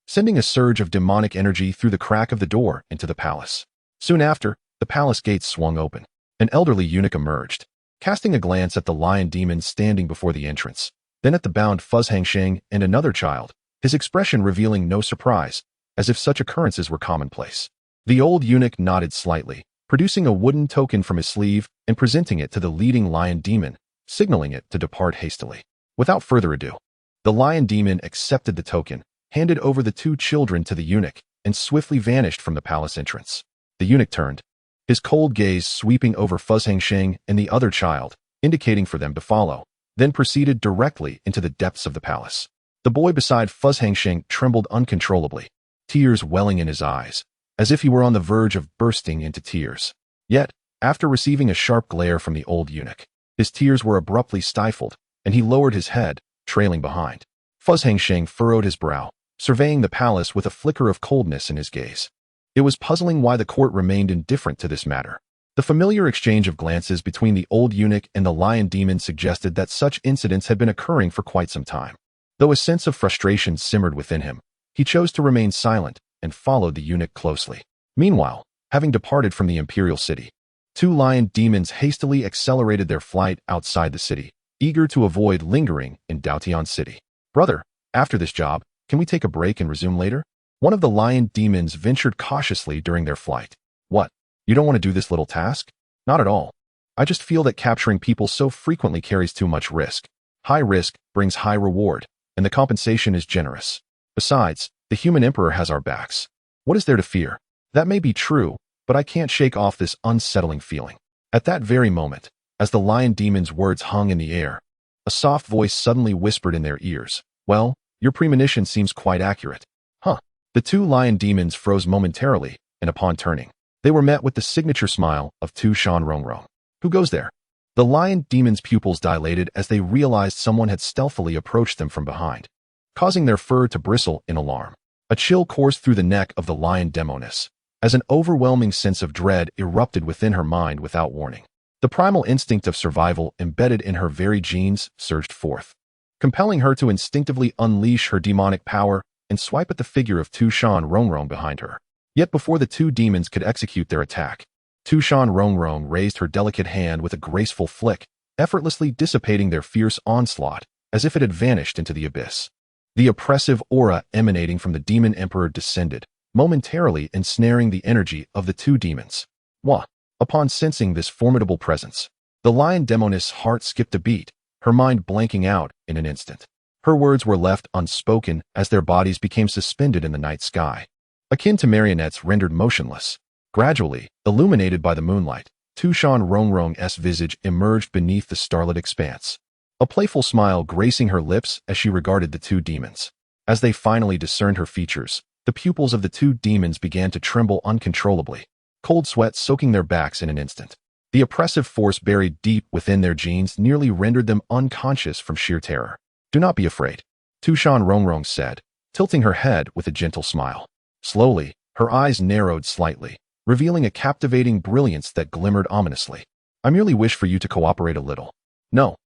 sending a surge of demonic energy through the crack of the door into the palace. Soon after, the palace gates swung open. An elderly eunuch emerged, casting a glance at the lion demon standing before the entrance, then at the bound Changsheng and another child, his expression revealing no surprise, as if such occurrences were commonplace. The old eunuch nodded slightly, producing a wooden token from his sleeve and presenting it to the leading lion demon, signaling it to depart hastily. Without further ado, the lion demon accepted the token, handed over the two children to the eunuch, and swiftly vanished from the palace entrance. The eunuch turned, his cold gaze sweeping over Changsheng and the other child, indicating for them to follow, then proceeded directly into the depths of the palace. The boy beside Changsheng trembled uncontrollably, tears welling in his eyes, as if he were on the verge of bursting into tears. Yet, after receiving a sharp glare from the old eunuch, his tears were abruptly stifled, and he lowered his head, trailing behind. Changsheng furrowed his brow, surveying the palace with a flicker of coldness in his gaze. It was puzzling why the court remained indifferent to this matter. The familiar exchange of glances between the old eunuch and the lion demon suggested that such incidents had been occurring for quite some time. Though a sense of frustration simmered within him, he chose to remain silent and followed the eunuch closely. Meanwhile, having departed from the imperial city, two lion demons hastily accelerated their flight outside the city, eager to avoid lingering in Daotian City. "Brother, after this job, can we take a break and resume later?" One of the lion demons ventured cautiously during their flight. "What? You don't want to do this little task?" "Not at all. I just feel that capturing people so frequently carries too much risk. High risk brings high reward, and the compensation is generous. Besides, the human emperor has our backs. What is there to fear?" "That may be true, but I can't shake off this unsettling feeling." At that very moment, as the lion demon's words hung in the air, a soft voice suddenly whispered in their ears, "Well, your premonition seems quite accurate." "Huh." The two lion demons froze momentarily, and upon turning, they were met with the signature smile of Tu Shan Rongrong. "Who goes there?" The lion demon's pupils dilated as they realized someone had stealthily approached them from behind, causing their fur to bristle in alarm. A chill coursed through the neck of the lion demoness, as an overwhelming sense of dread erupted within her mind without warning. The primal instinct of survival embedded in her very genes surged forth, compelling her to instinctively unleash her demonic power and swipe at the figure of Tu Shan Rongrong behind her. Yet before the two demons could execute their attack, Tu Shan Rongrong raised her delicate hand with a graceful flick, effortlessly dissipating their fierce onslaught as if it had vanished into the abyss. The oppressive aura emanating from the demon emperor descended, momentarily ensnaring the energy of the two demons. Wah! Upon sensing this formidable presence, the lion demoness' heart skipped a beat, her mind blanking out in an instant. Her words were left unspoken as their bodies became suspended in the night sky, akin to marionettes rendered motionless. Gradually, illuminated by the moonlight, Tu Shan Rongrong's visage emerged beneath the starlit expanse, a playful smile gracing her lips as she regarded the two demons. As they finally discerned her features, the pupils of the two demons began to tremble uncontrollably, cold sweat soaking their backs in an instant. The oppressive force buried deep within their genes nearly rendered them unconscious from sheer terror. "Do not be afraid," Tu Shan Rongrong said, tilting her head with a gentle smile. Slowly, her eyes narrowed slightly, revealing a captivating brilliance that glimmered ominously. "I merely wish for you to cooperate a little." "No.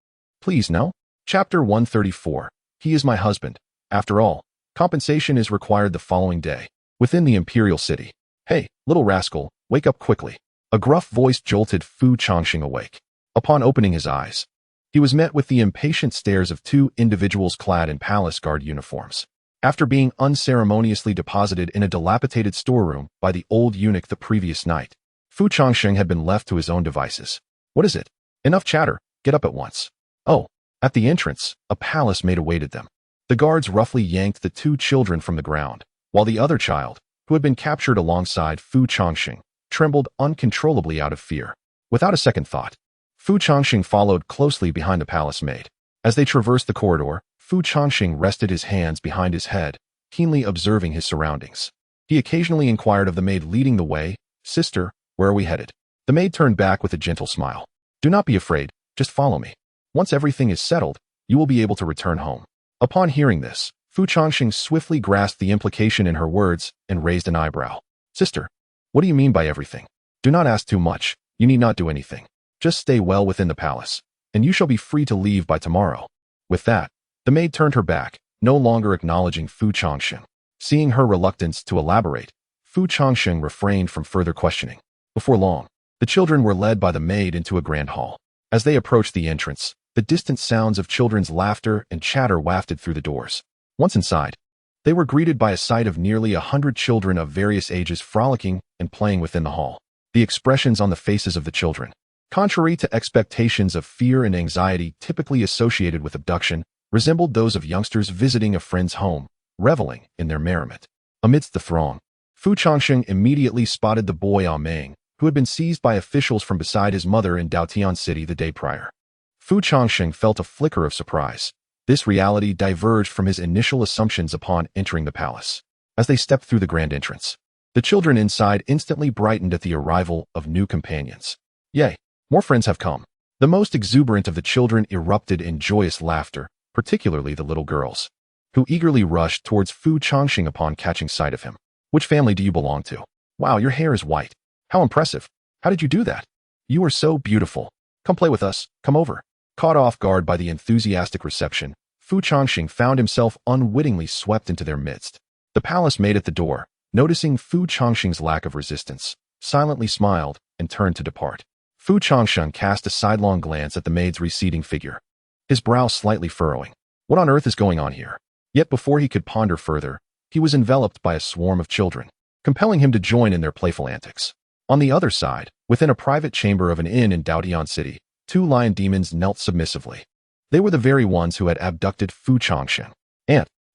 Please, no." Chapter 134. He is my husband. After all, compensation is required the following day, within the imperial city. "Hey, little rascal, wake up quickly." A gruff voice jolted Fu Changsheng awake. Upon opening his eyes, he was met with the impatient stares of two individuals clad in palace guard uniforms. After being unceremoniously deposited in a dilapidated storeroom by the old eunuch the previous night, Fu Changsheng had been left to his own devices. "What is it? Enough chatter, get up at once." "Oh." At the entrance, a palace maid awaited them. The guards roughly yanked the two children from the ground, while the other child, who had been captured alongside Fu Changsheng, trembled uncontrollably out of fear. Without a second thought, Fu Changsheng followed closely behind the palace maid. As they traversed the corridor, Fu Changsheng rested his hands behind his head, keenly observing his surroundings. He occasionally inquired of the maid leading the way, "Sister, where are we headed?" The maid turned back with a gentle smile. "Do not be afraid, just follow me. Once everything is settled, you will be able to return home." Upon hearing this, Fu Changsheng swiftly grasped the implication in her words and raised an eyebrow. "Sister, what do you mean by everything? Do not ask too much, you need not do anything. Just stay well within the palace, and you shall be free to leave by tomorrow." With that, the maid turned her back, no longer acknowledging Fu Changsheng. Seeing her reluctance to elaborate, Fu Changsheng refrained from further questioning. Before long, the children were led by the maid into a grand hall. As they approached the entrance, the distant sounds of children's laughter and chatter wafted through the doors. Once inside, they were greeted by a sight of nearly 100 children of various ages frolicking and playing within the hall. The expressions on the faces of the children, contrary to expectations of fear and anxiety typically associated with abduction, resembled those of youngsters visiting a friend's home, reveling in their merriment. Amidst the throng, Fu Changsheng immediately spotted the boy Meng, who had been seized by officials from beside his mother in Daotian City the day prior. Fu Changsheng felt a flicker of surprise. This reality diverged from his initial assumptions upon entering the palace. As they stepped through the grand entrance, the children inside instantly brightened at the arrival of new companions. "Yay, more friends have come." The most exuberant of the children erupted in joyous laughter, particularly the little girls, who eagerly rushed towards Fu Changsheng upon catching sight of him. Which family do you belong to? Wow, your hair is white. How impressive. How did you do that? You are so beautiful. Come play with us. Come over. Caught off guard by the enthusiastic reception, Fu Changsheng found himself unwittingly swept into their midst. The palace maid at the door, noticing Fu Changsheng's lack of resistance, silently smiled and turned to depart. Fu Changsheng cast a sidelong glance at the maid's receding figure, his brow slightly furrowing. What on earth is going on here? Yet before he could ponder further, he was enveloped by a swarm of children, compelling him to join in their playful antics. On the other side, within a private chamber of an inn in Daotian City, two lion demons knelt submissively. They were the very ones who had abducted Fu Changsheng.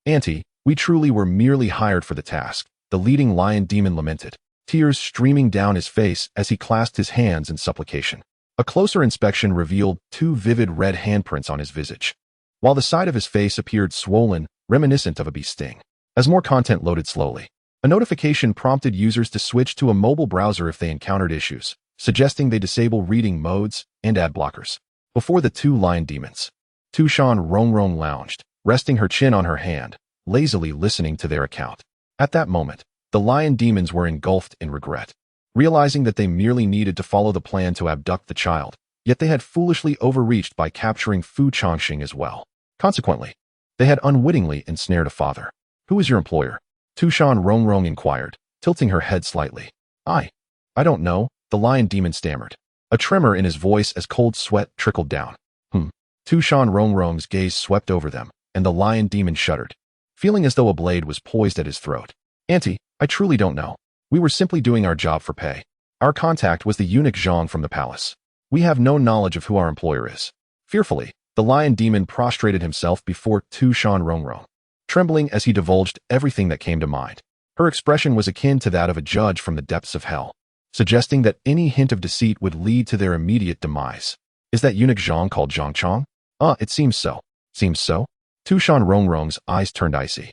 Auntie, we truly were merely hired for the task, the leading lion demon lamented, tears streaming down his face as he clasped his hands in supplication. A closer inspection revealed two vivid red handprints on his visage, while the side of his face appeared swollen, reminiscent of a bee sting. As more content loaded slowly, a notification prompted users to switch to a mobile browser if they encountered issues, suggesting they disable reading modes and ad blockers. Before the two lion demons, Tu Shan Rongrong lounged, resting her chin on her hand, lazily listening to their account. At that moment, the lion demons were engulfed in regret, realizing that they merely needed to follow the plan to abduct the child, yet they had foolishly overreached by capturing Fu Changsheng as well. Consequently, they had unwittingly ensnared a father. Who is your employer? Tu Shan Rongrong inquired, tilting her head slightly. I don't know, the lion demon stammered, a tremor in his voice as cold sweat trickled down. Tu Shan Rongrong's gaze swept over them, and the lion demon shuddered, feeling as though a blade was poised at his throat. Auntie, I truly don't know. We were simply doing our job for pay. Our contact was the eunuch Zhang from the palace. We have no knowledge of who our employer is. Fearfully, the lion demon prostrated himself before Tu Shan Rongrong, trembling as he divulged everything that came to mind. Her expression was akin to that of a judge from the depths of hell, suggesting that any hint of deceit would lead to their immediate demise. Is that eunuch Zhang called Changsheng? It seems so. Seems so? Tu Shan Rongrong's eyes turned icy.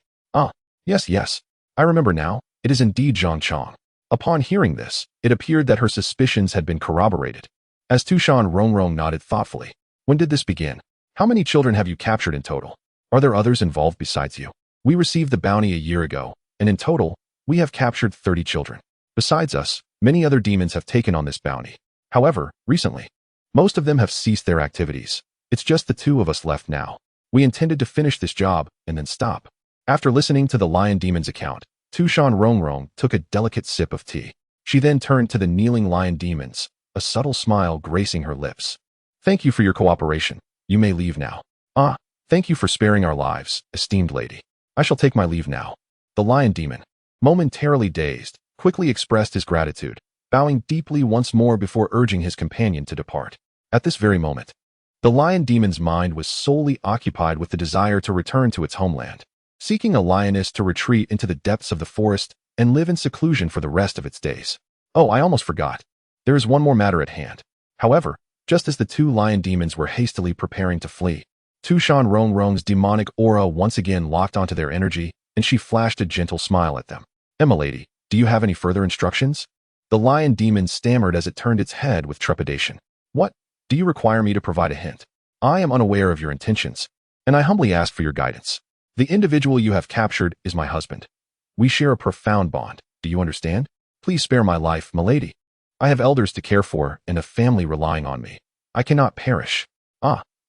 Yes. I remember now. It is indeed Changsheng. Upon hearing this, it appeared that her suspicions had been corroborated. As Tu Shan Rongrong nodded thoughtfully, when did this begin? How many children have you captured in total? Are there others involved besides you? We received the bounty a year ago, and in total, we have captured 30 children. Besides us, many other demons have taken on this bounty. However, recently, most of them have ceased their activities. It's just the two of us left now. We intended to finish this job and then stop. After listening to the lion demon's account, Tu Shan Rongrong took a delicate sip of tea. She then turned to the kneeling lion demons, a subtle smile gracing her lips. Thank you for your cooperation. You may leave now. Thank you for sparing our lives, esteemed lady. I shall take my leave now. The lion demon, momentarily dazed, quickly expressed his gratitude, bowing deeply once more before urging his companion to depart. At this very moment, the lion demon's mind was solely occupied with the desire to return to its homeland, seeking a lioness to retreat into the depths of the forest and live in seclusion for the rest of its days. I almost forgot. There is one more matter at hand. However, just as the two lion demons were hastily preparing to flee, Tu Shan Rongrong's demonic aura once again locked onto their energy, and she flashed a gentle smile at them. Lady, do you have any further instructions? The lion demon stammered as it turned its head with trepidation. What? Do you require me to provide a hint? I am unaware of your intentions, and I humbly ask for your guidance. The individual you have captured is my husband. We share a profound bond. Do you understand? Please spare my life, milady. I have elders to care for and a family relying on me. I cannot perish.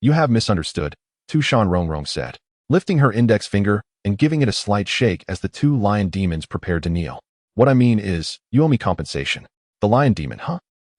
You have misunderstood, Tu Shan Rongrong said, lifting her index finger and giving it a slight shake as the two lion demons prepared to kneel. What I mean is, you owe me compensation. The lion demon,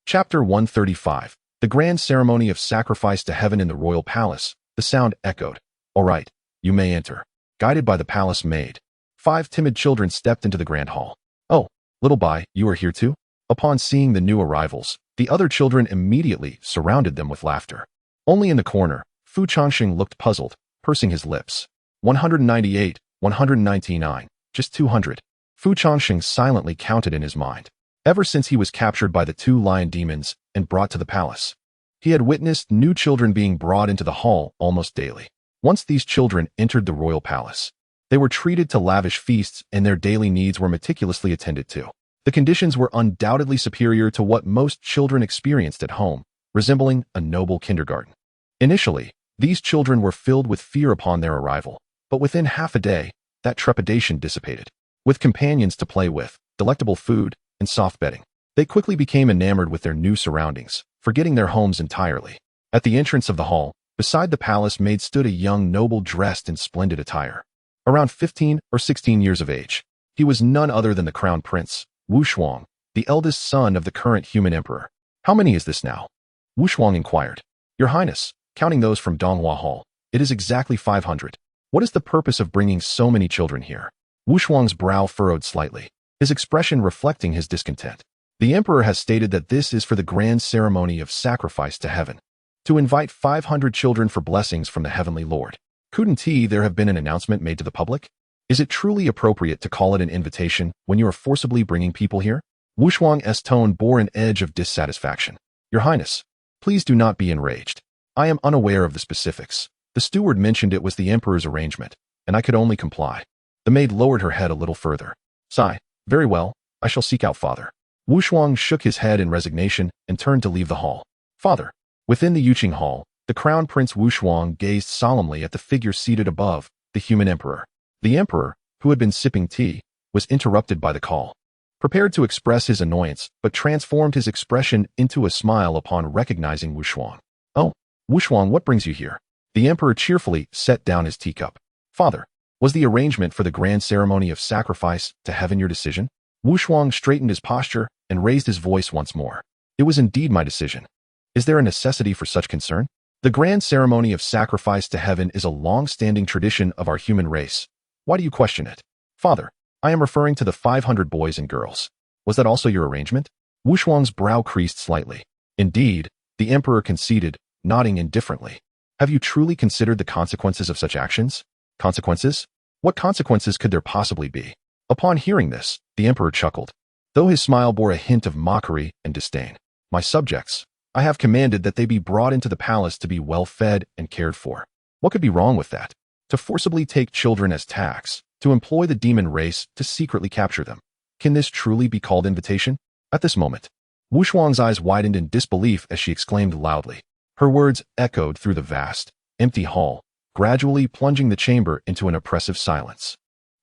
Chapter 135. The grand ceremony of sacrifice to heaven in the royal palace. The sound echoed. All right, you may enter. Guided by the palace maid, 5 timid children stepped into the grand hall. Oh, little Bai, you are here too? Upon seeing the new arrivals, the other children immediately surrounded them with laughter. Only in the corner, Fu Changsheng looked puzzled, pursing his lips. 198, 199, just 200. Fu Changsheng silently counted in his mind. Ever since he was captured by the two lion demons and brought to the palace, he had witnessed new children being brought into the hall almost daily. Once these children entered the royal palace, they were treated to lavish feasts and their daily needs were meticulously attended to. The conditions were undoubtedly superior to what most children experienced at home, resembling a noble kindergarten. Initially, these children were filled with fear upon their arrival, But within half a day, that trepidation dissipated. With companions to play with, delectable food, and soft bedding, they quickly became enamored with their new surroundings, forgetting their homes entirely. At the entrance of the hall, beside the palace maid stood a young noble dressed in splendid attire. Around 15 or 16 years of age, he was none other than the crown prince, Wu Shuang, the eldest son of the current human emperor. How many is this now? Wu Shuang inquired. Your Highness, counting those from Donghua Hall, it is exactly 500. What is the purpose of bringing so many children here? Wu Shuang's brow furrowed slightly, his expression reflecting his discontent. The emperor has stated that this is for the grand ceremony of sacrifice to heaven, to invite 500 children for blessings from the heavenly Lord. Couldn't there have been an announcement made to the public? Is it truly appropriate to call it an invitation when you are forcibly bringing people here? Wu Shuang's tone bore an edge of dissatisfaction. Your Highness, please do not be enraged. I am unaware of the specifics. The steward mentioned it was the emperor's arrangement, and I could only comply. The maid lowered her head a little further. Sigh. Very well, I shall seek out Father. Wu Shuang shook his head in resignation and turned to leave the hall. Father. Within the Yuqing Hall, the crown prince Wu Shuang gazed solemnly at the figure seated above, the human emperor. The emperor, who had been sipping tea, was interrupted by the call. Prepared to express his annoyance, but transformed his expression into a smile upon recognizing Wu Shuang. Oh, Wu Shuang, what brings you here? The emperor cheerfully set down his teacup. Father, was the arrangement for the grand ceremony of sacrifice to heaven your decision? Wu Shuang straightened his posture and raised his voice once more. It was indeed my decision. Is there a necessity for such concern? The grand ceremony of sacrifice to heaven is a long-standing tradition of our human race. Why do you question it? Father, I am referring to the 500 boys and girls. Was that also your arrangement? Wu Shuang's brow creased slightly. Indeed, the emperor conceded, nodding indifferently. Have you truly considered the consequences of such actions? Consequences? What consequences could there possibly be? Upon hearing this, the emperor chuckled, though his smile bore a hint of mockery and disdain. My subjects, I have commanded that they be brought into the palace to be well fed and cared for. What could be wrong with that? To forcibly take children as tax, to employ the demon race to secretly capture them. Can this truly be called invitation? At this moment, Wu Shuang's eyes widened in disbelief as she exclaimed loudly. Her words echoed through the vast, empty hall, gradually plunging the chamber into an oppressive silence.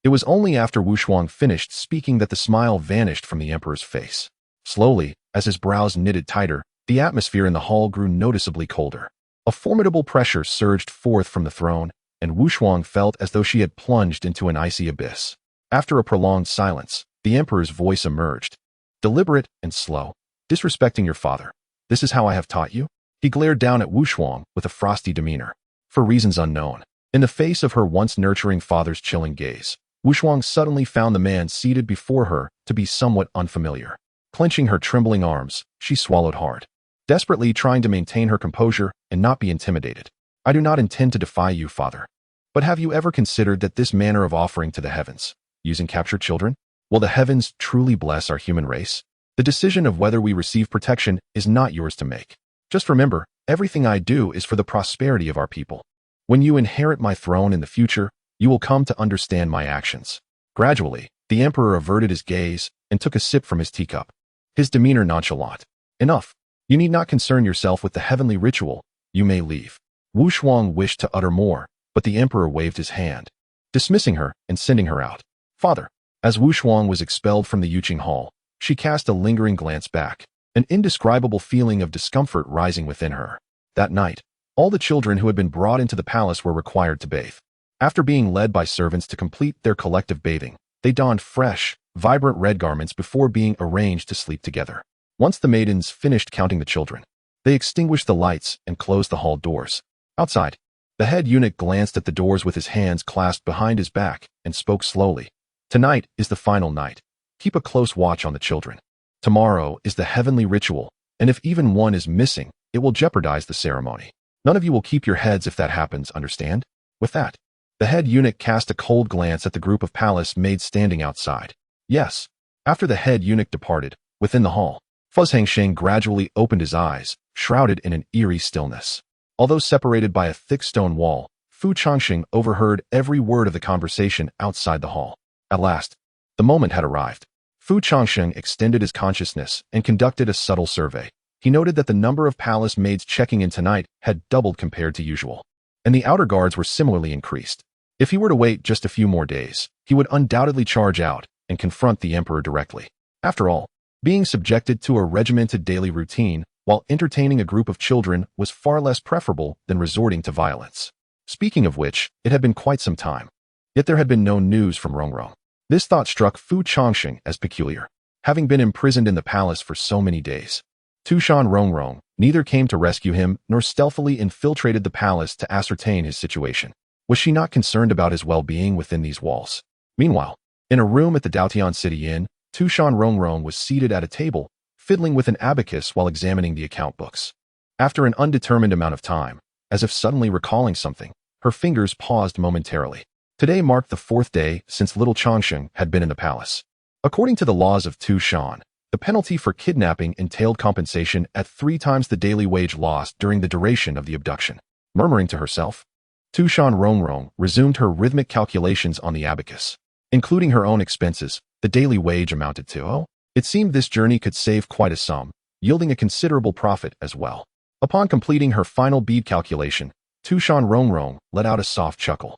It was only after Wu Shuang finished speaking that the smile vanished from the emperor's face. Slowly, as his brows knitted tighter, the atmosphere in the hall grew noticeably colder. A formidable pressure surged forth from the throne, and Wu Shuang felt as though she had plunged into an icy abyss. After a prolonged silence, the emperor's voice emerged. Deliberate and slow. Disrespecting your father. This is how I have taught you? He glared down at Wu Shuang with a frosty demeanor. For reasons unknown, in the face of her once nurturing father's chilling gaze, Wu Shuang suddenly found the man seated before her to be somewhat unfamiliar. Clenching her trembling arms, she swallowed hard, desperately trying to maintain her composure and not be intimidated. I do not intend to defy you, father. But have you ever considered that this manner of offering to the heavens, using captured children, will the heavens truly bless our human race? The decision of whether we receive protection is not yours to make. Just remember, everything I do is for the prosperity of our people. When you inherit my throne in the future, you will come to understand my actions. Gradually, the emperor averted his gaze and took a sip from his teacup. His demeanor nonchalant. Enough. You need not concern yourself with the heavenly ritual. You may leave. Wu Shuang wished to utter more, but the emperor waved his hand, dismissing her and sending her out. Father. As Wu Shuang was expelled from the Yuqing Hall, she cast a lingering glance back, an indescribable feeling of discomfort rising within her. That night, all the children who had been brought into the palace were required to bathe. After being led by servants to complete their collective bathing, they donned fresh, vibrant red garments before being arranged to sleep together. Once the maidens finished counting the children, they extinguished the lights and closed the hall doors. Outside, the head eunuch glanced at the doors with his hands clasped behind his back and spoke slowly. Tonight is the final night. Keep a close watch on the children. Tomorrow is the heavenly ritual, and if even one is missing, it will jeopardize the ceremony. None of you will keep your heads if that happens, understand? With that, the head eunuch cast a cold glance at the group of palace maids standing outside. Yes. After the head eunuch departed, within the hall, Changsheng gradually opened his eyes, shrouded in an eerie stillness. Although separated by a thick stone wall, Changsheng overheard every word of the conversation outside the hall. At last, the moment had arrived. Changsheng extended his consciousness and conducted a subtle survey. He noted that the number of palace maids checking in tonight had doubled compared to usual, and the outer guards were similarly increased. If he were to wait just a few more days, he would undoubtedly charge out and confront the emperor directly. After all, being subjected to a regimented daily routine while entertaining a group of children was far less preferable than resorting to violence. Speaking of which, it had been quite some time. Yet there had been no news from Rongrong. This thought struck Fu Changsheng as peculiar. Having been imprisoned in the palace for so many days, Tu Shan Rongrong neither came to rescue him nor stealthily infiltrated the palace to ascertain his situation. Was she not concerned about his well-being within these walls? Meanwhile, in a room at the Daotian City Inn, Tu Shan Rongrong was seated at a table, fiddling with an abacus while examining the account books. After an undetermined amount of time, as if suddenly recalling something, her fingers paused momentarily. Today marked the 4th day since little Changsheng had been in the palace. According to the laws of Tu Shan, the penalty for kidnapping entailed compensation at 3 times the daily wage lost during the duration of the abduction. Murmuring to herself, Tu Shan Rongrong resumed her rhythmic calculations on the abacus. Including her own expenses, the daily wage amounted to, it seemed this journey could save quite a sum, yielding a considerable profit as well. Upon completing her final bead calculation, Tu Shan Rongrong let out a soft chuckle.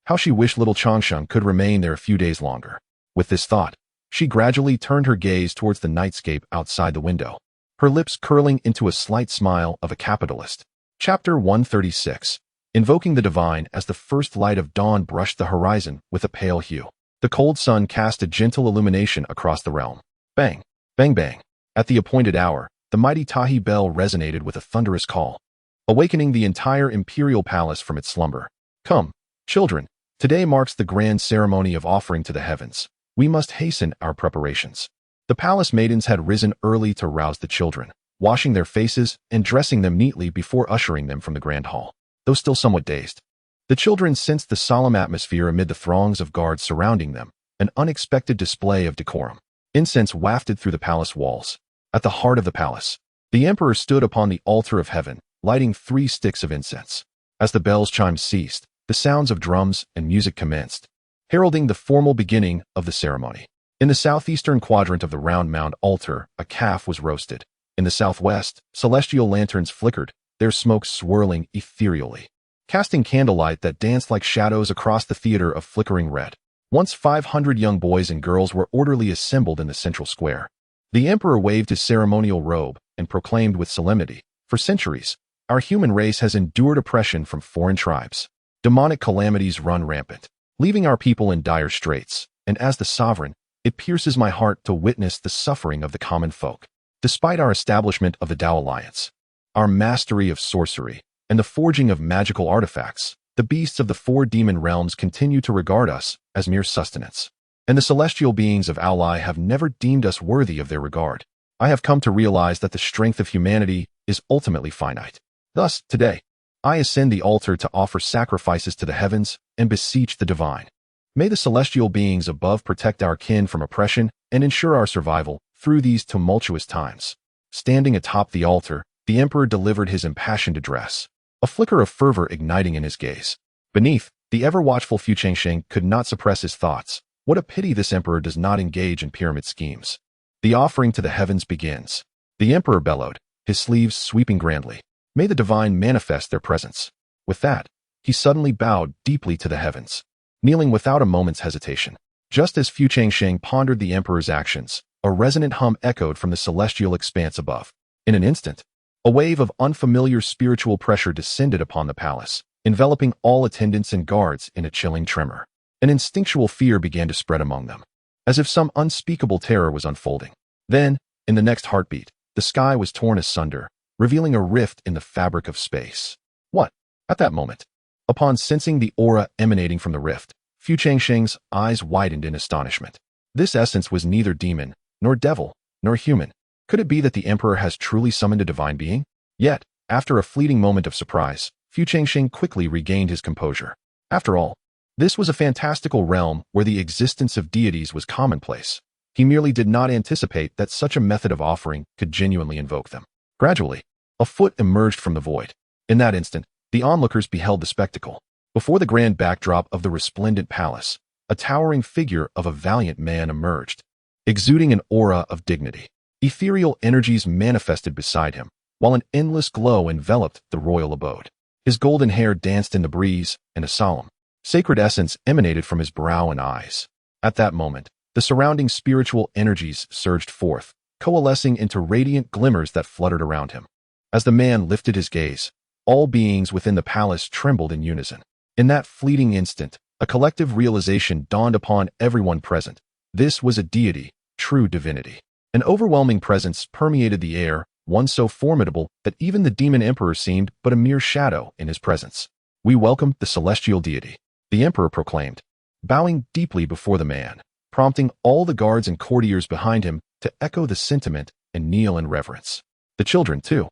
How she wished little Changsheng could remain there a few days longer. With this thought, she gradually turned her gaze towards the nightscape outside the window, her lips curling into a slight smile of a capitalist. Chapter 136. Invoking the divine. As the first light of dawn brushed the horizon with a pale hue, the cold sun cast a gentle illumination across the realm. Bang! Bang bang! At the appointed hour, the mighty Tahi bell resonated with a thunderous call, awakening the entire imperial palace from its slumber. Come, children, today marks the grand ceremony of offering to the heavens. We must hasten our preparations. The palace maidens had risen early to rouse the children, washing their faces and dressing them neatly before ushering them from the grand hall. Though still somewhat dazed, the children sensed the solemn atmosphere amid the throngs of guards surrounding them, an unexpected display of decorum. Incense wafted through the palace walls. At the heart of the palace, the emperor stood upon the altar of heaven, lighting 3 sticks of incense. As the bells chimed ceased, the sounds of drums and music commenced, heralding the formal beginning of the ceremony. In the southeastern quadrant of the round mound altar, a calf was roasted. In the southwest, celestial lanterns flickered, their smoke swirling ethereally, casting candlelight that danced like shadows across the theater of flickering red. Once 500 young boys and girls were orderly assembled in the central square. The emperor waved his ceremonial robe and proclaimed with solemnity, "For centuries, our human race has endured oppression from foreign tribes. Demonic calamities run rampant, leaving our people in dire straits, and as the sovereign, it pierces my heart to witness the suffering of the common folk. Despite our establishment of the Tao Alliance, our mastery of sorcery, and the forging of magical artifacts, the beasts of the 4 demon realms continue to regard us as mere sustenance, and the celestial beings of Aulai have never deemed us worthy of their regard. I have come to realize that the strength of humanity is ultimately finite. Thus, today, I ascend the altar to offer sacrifices to the heavens and beseech the divine. May the celestial beings above protect our kin from oppression and ensure our survival through these tumultuous times." Standing atop the altar, the emperor delivered his impassioned address, a flicker of fervor igniting in his gaze. Beneath, the ever-watchful Fu Changsheng could not suppress his thoughts. What a pity this emperor does not engage in pyramid schemes. The offering to the heavens begins. The emperor bellowed, his sleeves sweeping grandly. May the divine manifest their presence. With that, he suddenly bowed deeply to the heavens, kneeling without a moment's hesitation. Just as Fu Changsheng pondered the emperor's actions, a resonant hum echoed from the celestial expanse above. In an instant, a wave of unfamiliar spiritual pressure descended upon the palace, enveloping all attendants and guards in a chilling tremor. An instinctual fear began to spread among them, as if some unspeakable terror was unfolding. Then, in the next heartbeat, the sky was torn asunder, revealing a rift in the fabric of space. What? At that moment, upon sensing the aura emanating from the rift, Fu Changsheng's eyes widened in astonishment. This essence was neither demon, nor devil, nor human. Could it be that the emperor has truly summoned a divine being? Yet, after a fleeting moment of surprise, Fu Changsheng quickly regained his composure. After all, this was a fantastical realm where the existence of deities was commonplace. He merely did not anticipate that such a method of offering could genuinely invoke them. Gradually, a foot emerged from the void. In that instant, the onlookers beheld the spectacle. Before the grand backdrop of the resplendent palace, a towering figure of a valiant man emerged, exuding an aura of dignity. Ethereal energies manifested beside him, while an endless glow enveloped the royal abode. His golden hair danced in the breeze, and a solemn, Sacred essence emanated from his brow and eyes. At that moment, the surrounding spiritual energies surged forth, coalescing into radiant glimmers that fluttered around him. As the man lifted his gaze, all beings within the palace trembled in unison. In that fleeting instant, a collective realization dawned upon everyone present. This was a deity, true divinity. An overwhelming presence permeated the air, one so formidable that even the demon emperor seemed but a mere shadow in his presence. "We welcome the celestial deity," the emperor proclaimed, bowing deeply before the man, prompting all the guards and courtiers behind him to echo the sentiment and kneel in reverence. The children, too,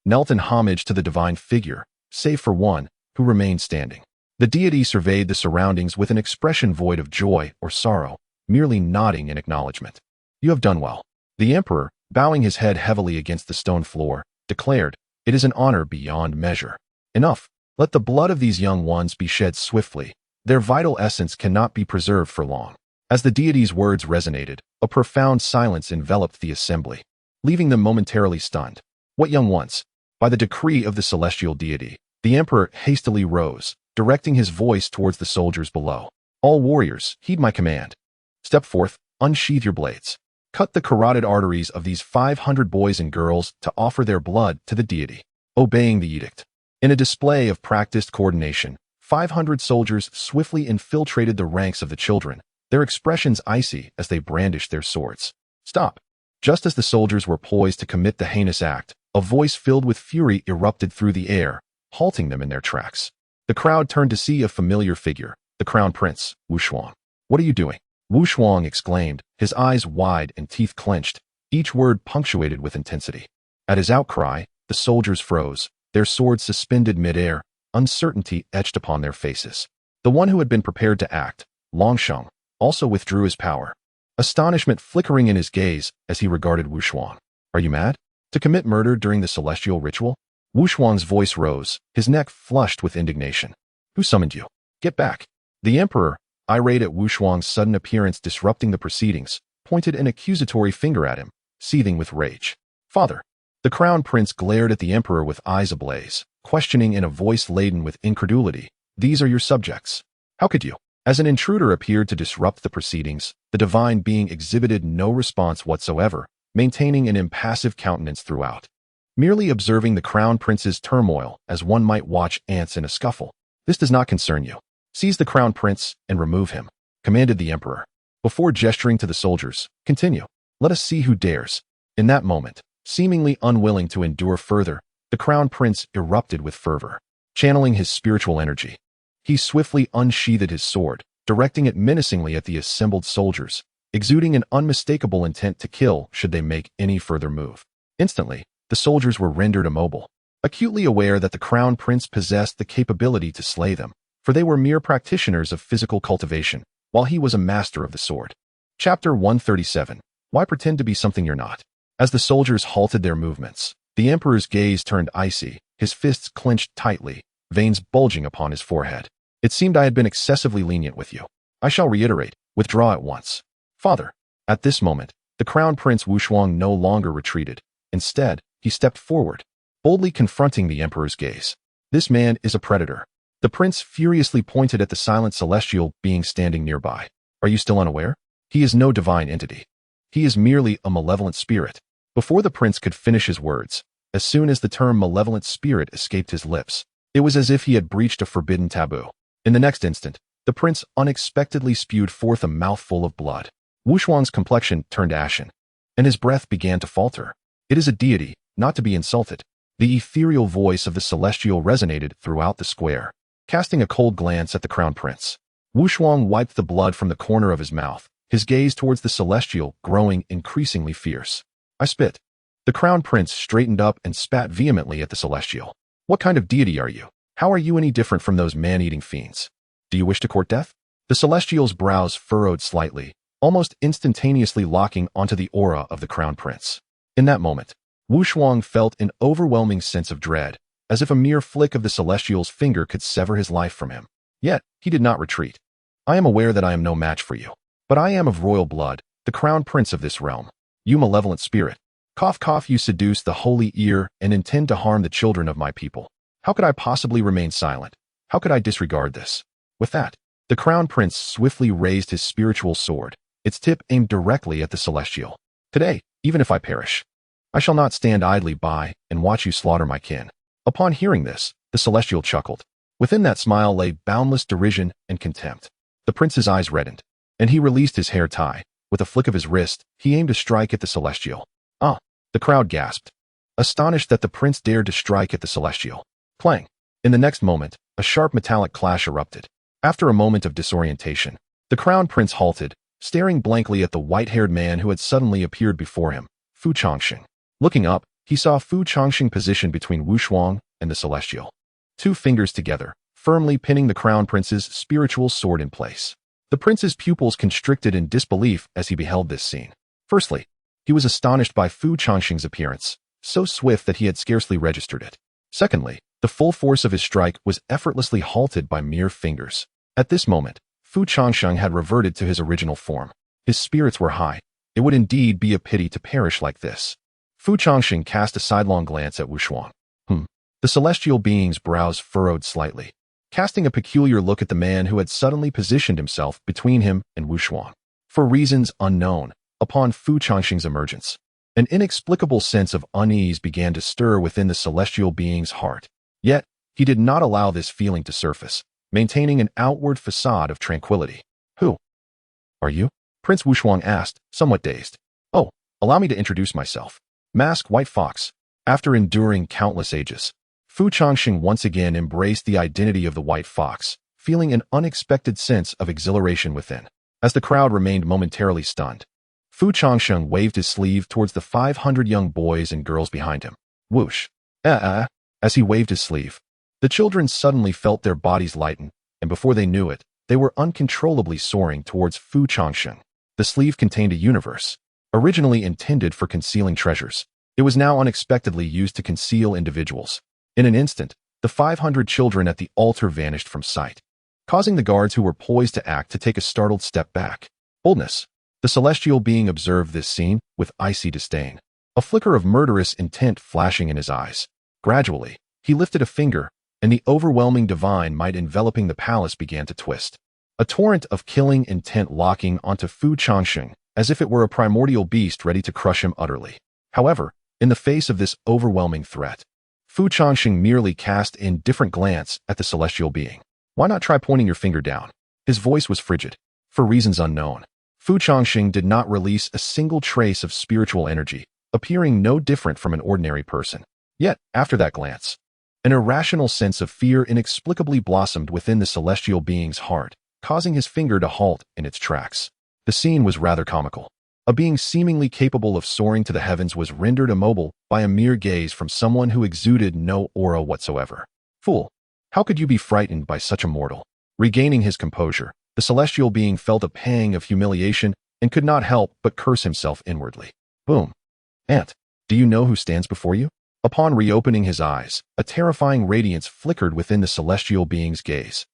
knelt in homage to the divine figure, save for one, who remained standing. The deity surveyed the surroundings with an expression void of joy or sorrow, merely nodding in acknowledgement. "You have done well." The emperor, bowing his head heavily against the stone floor, declared, "It is an honor beyond measure. Enough. Let the blood of these young ones be shed swiftly. Their vital essence cannot be preserved for long." As the deity's words resonated, a profound silence enveloped the assembly, leaving them momentarily stunned. "What young ones?" By the decree of the celestial deity, the emperor hastily rose, directing his voice towards the soldiers below. "All warriors, heed my command. Step forth, unsheathe your blades. Cut the carotid arteries of these 500 boys and girls to offer their blood to the deity." Obeying the edict, in a display of practiced coordination, 500 soldiers swiftly infiltrated the ranks of the children, their expressions icy as they brandished their swords. "Stop!" Just as the soldiers were poised to commit the heinous act, a voice filled with fury erupted through the air, halting them in their tracks. The crowd turned to see a familiar figure, the crown prince, Wu Shuang. "What are you doing?" Wu Shuang exclaimed, his eyes wide and teeth clenched, each word punctuated with intensity. At his outcry, the soldiers froze, their swords suspended mid-air, uncertainty etched upon their faces. The one who had been prepared to act, Changsheng, also withdrew his power, astonishment flickering in his gaze as he regarded Wu Shuang. "Are you mad? To commit murder during the celestial ritual?" Wu Shuang's voice rose, his neck flushed with indignation. "Who summoned you? Get back." The emperor, irate at Wu Shuang's sudden appearance disrupting the proceedings, pointed an accusatory finger at him, seething with rage. "Father." The crown prince glared at the emperor with eyes ablaze, questioning in a voice laden with incredulity. "These are your subjects. How could you?" As an intruder appeared to disrupt the proceedings, the divine being exhibited no response whatsoever, maintaining an impassive countenance throughout, merely observing the crown prince's turmoil as one might watch ants in a scuffle. "This does not concern you. Seize the crown prince and remove him," commanded the emperor. Before gesturing to the soldiers, "Continue. Let us see who dares." In that moment, seemingly unwilling to endure further, the crown prince erupted with fervor. Channeling his spiritual energy, he swiftly unsheathed his sword, directing it menacingly at the assembled soldiers, exuding an unmistakable intent to kill should they make any further move. Instantly, the soldiers were rendered immobile, acutely aware that the crown prince possessed the capability to slay them, for they were mere practitioners of physical cultivation, while he was a master of the sword. Chapter 137. Why pretend to be something you're not? As the soldiers halted their movements, the emperor's gaze turned icy, his fists clenched tightly, veins bulging upon his forehead. "It seemed I had been excessively lenient with you. I shall reiterate, withdraw at once." "Father." At this moment, the crown prince Wu Shuang no longer retreated. Instead, he stepped forward, boldly confronting the emperor's gaze. "This man is a predator." The prince furiously pointed at the silent celestial being standing nearby. "Are you still unaware? He is no divine entity. He is merely a malevolent spirit." Before the prince could finish his words, as soon as the term malevolent spirit escaped his lips, it was as if he had breached a forbidden taboo. In the next instant, the prince unexpectedly spewed forth a mouthful of blood. Wu Shuang's complexion turned ashen, and his breath began to falter. "It is a deity, not to be insulted." The ethereal voice of the celestial resonated throughout the square. Casting a cold glance at the crown prince, Wu Shuang wiped the blood from the corner of his mouth, his gaze towards the celestial growing increasingly fierce. "I spit." The crown prince straightened up and spat vehemently at the celestial. "What kind of deity are you? How are you any different from those man-eating fiends? Do you wish to court death?" The celestial's brows furrowed slightly, almost instantaneously locking onto the aura of the crown prince. In that moment, Wu Shuang felt an overwhelming sense of dread, as if a mere flick of the celestial's finger could sever his life from him. Yet, he did not retreat. "I am aware that I am no match for you, but I am of royal blood, the crown prince of this realm. You malevolent spirit. Cough cough, you seduce the holy ear and intend to harm the children of my people. How could I possibly remain silent? How could I disregard this?" With that, the Crown Prince swiftly raised his spiritual sword, its tip aimed directly at the Celestial. Today, even if I perish, I shall not stand idly by and watch you slaughter my kin. Upon hearing this, the Celestial chuckled. Within that smile lay boundless derision and contempt. The prince's eyes reddened, and he released his hair tie. With a flick of his wrist, he aimed to strike at the Celestial. Ah! The crowd gasped, astonished that the prince dared to strike at the Celestial. Clang! In the next moment, a sharp metallic clash erupted. After a moment of disorientation, the Crown Prince halted, staring blankly at the white-haired man who had suddenly appeared before him, Fu Changsheng. Looking up, he saw Fu Changsheng positioned between Wu Shuang and the Celestial, two fingers together, firmly pinning the Crown Prince's spiritual sword in place. The prince's pupils constricted in disbelief as he beheld this scene. Firstly, he was astonished by Fu Changsheng's appearance, so swift that he had scarcely registered it. Secondly, the full force of his strike was effortlessly halted by mere fingers. At this moment, Fu Changsheng had reverted to his original form. His spirits were high. It would indeed be a pity to perish like this. Fu Changsheng cast a sidelong glance at Wu Shuang. The celestial being's brows furrowed slightly, casting a peculiar look at the man who had suddenly positioned himself between him and Wu Shuang. For reasons unknown, upon Fu Changsheng's emergence, an inexplicable sense of unease began to stir within the celestial being's heart. Yet, he did not allow this feeling to surface, maintaining an outward facade of tranquility. Who are you? Prince Wu Shuang asked, somewhat dazed. Oh, allow me to introduce myself. Masked White Fox. After enduring countless ages, Fu Changsheng once again embraced the identity of the White Fox, feeling an unexpected sense of exhilaration within. As the crowd remained momentarily stunned, Fu Changsheng waved his sleeve towards the 500 young boys and girls behind him. Whoosh! As he waved his sleeve, the children suddenly felt their bodies lighten, and before they knew it, they were uncontrollably soaring towards Fu Changsheng. The sleeve contained a universe, originally intended for concealing treasures. It was now unexpectedly used to conceal individuals. In an instant, the 500 children at the altar vanished from sight, causing the guards who were poised to act to take a startled step back. Boldness. The celestial being observed this scene with icy disdain, a flicker of murderous intent flashing in his eyes. Gradually, he lifted a finger, and the overwhelming divine might enveloping the palace began to twist. A torrent of killing intent locking onto Fu Changsheng, as if it were a primordial beast ready to crush him utterly. However, in the face of this overwhelming threat, Fu Changsheng merely cast an indifferent glance at the celestial being. Why not try pointing your finger down? His voice was frigid. For reasons unknown, Fu Changsheng did not release a single trace of spiritual energy, appearing no different from an ordinary person. Yet, after that glance, an irrational sense of fear inexplicably blossomed within the celestial being's heart, causing his finger to halt in its tracks. The scene was rather comical. A being seemingly capable of soaring to the heavens was rendered immobile by a mere gaze from someone who exuded no aura whatsoever. Fool! How could you be frightened by such a mortal? Regaining his composure, the celestial being felt a pang of humiliation and could not help but curse himself inwardly. Boom! Ant, do you know who stands before you? Upon reopening his eyes, a terrifying radiance flickered within the celestial being's gaze,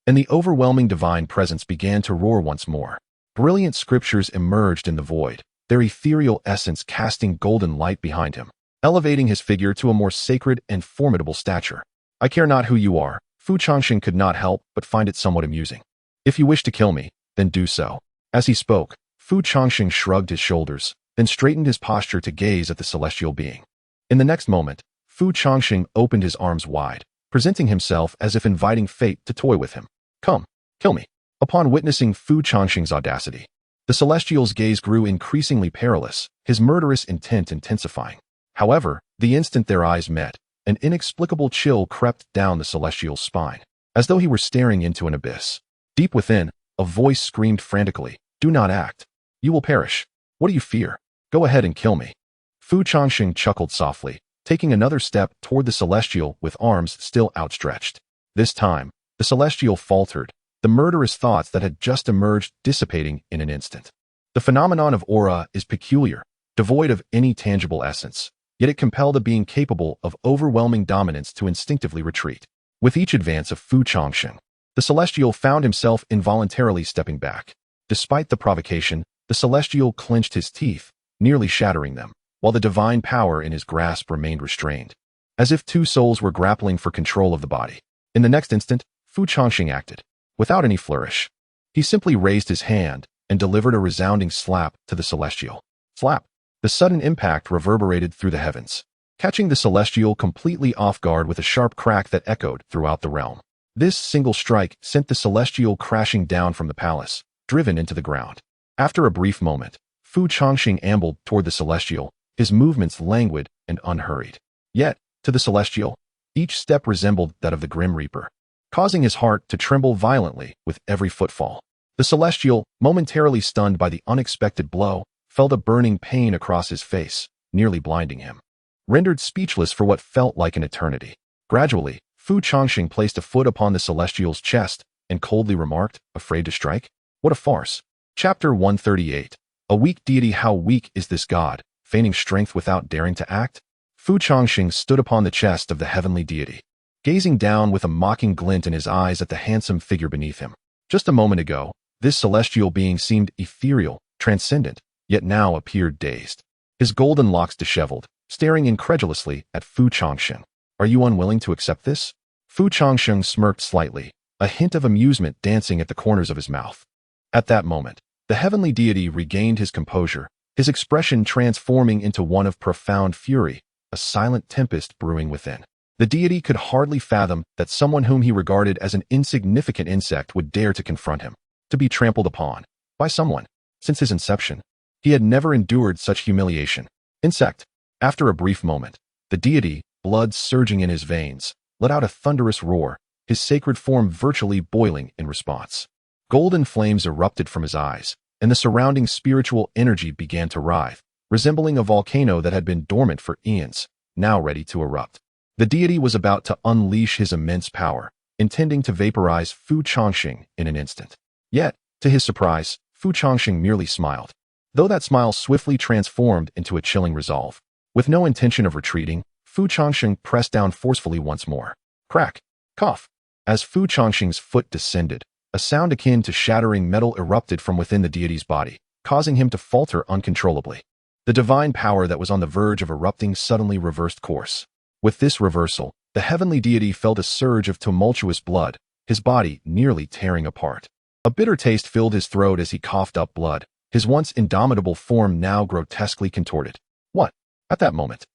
and the overwhelming divine presence began to roar once more. Brilliant scriptures emerged in the void, their ethereal essence casting golden light behind him, elevating his figure to a more sacred and formidable stature. I care not who you are. Fu Changsheng could not help but find it somewhat amusing. If you wish to kill me, then do so. As he spoke, Fu Changsheng shrugged his shoulders, then straightened his posture to gaze at the celestial being. In the next moment, Fu Changsheng opened his arms wide, presenting himself as if inviting fate to toy with him. Come, kill me. Upon witnessing Fu Changsheng's audacity, the celestial's gaze grew increasingly perilous, his murderous intent intensifying. However, the instant their eyes met, an inexplicable chill crept down the celestial's spine, as though he were staring into an abyss. Deep within, a voice screamed frantically, "Do not act. You will perish. What do you fear? Go ahead and kill me." Fu Changsheng chuckled softly, taking another step toward the celestial with arms still outstretched. This time, the celestial faltered, the murderous thoughts that had just emerged dissipating in an instant. The phenomenon of aura is peculiar, devoid of any tangible essence, yet it compelled a being capable of overwhelming dominance to instinctively retreat. With each advance of Fu Changsheng, the celestial found himself involuntarily stepping back. Despite the provocation, the celestial clenched his teeth, nearly shattering them, while the divine power in his grasp remained restrained, as if two souls were grappling for control of the body. In the next instant, Fu Changsheng acted. without any flourish. He simply raised his hand and delivered a resounding slap to the celestial. Slap! The sudden impact reverberated through the heavens, catching the celestial completely off guard with a sharp crack that echoed throughout the realm. This single strike sent the celestial crashing down from the palace, driven into the ground. After a brief moment, Changsheng ambled toward the celestial, his movements languid and unhurried. Yet, to the celestial, each step resembled that of the Grim Reaper, causing his heart to tremble violently with every footfall. The celestial, momentarily stunned by the unexpected blow, felt a burning pain across his face, nearly blinding him. Rendered speechless for what felt like an eternity. Gradually, Changsheng placed a foot upon the celestial's chest and coldly remarked, "Afraid to strike? What a farce." Chapter 138. A weak deity. How weak is this god, feigning strength without daring to act? Changsheng stood upon the chest of the heavenly deity, gazing down with a mocking glint in his eyes at the handsome figure beneath him. Just a moment ago, this celestial being seemed ethereal, transcendent, yet now appeared dazed. His golden locks disheveled, staring incredulously at Changsheng. "Are you unwilling to accept this?" Changsheng smirked slightly, a hint of amusement dancing at the corners of his mouth. At that moment, the heavenly deity regained his composure, his expression transforming into one of profound fury, a silent tempest brewing within. The deity could hardly fathom that someone whom he regarded as an insignificant insect would dare to confront him, to be trampled upon by someone. Since his inception, he had never endured such humiliation. Insect. After a brief moment, the deity, blood surging in his veins, let out a thunderous roar, his sacred form virtually boiling in response. Golden flames erupted from his eyes, and the surrounding spiritual energy began to writhe, resembling a volcano that had been dormant for eons, now ready to erupt. The deity was about to unleash his immense power, intending to vaporize Changsheng in an instant. Yet, to his surprise, Changsheng merely smiled, though that smile swiftly transformed into a chilling resolve. With no intention of retreating, Changsheng pressed down forcefully once more. Crack! Cough! As Changsheng's foot descended, a sound akin to shattering metal erupted from within the deity's body, causing him to falter uncontrollably. The divine power that was on the verge of erupting suddenly reversed course. With this reversal, the heavenly deity felt a surge of tumultuous blood, his body nearly tearing apart. A bitter taste filled his throat as he coughed up blood, his once indomitable form now grotesquely contorted. What? At that moment,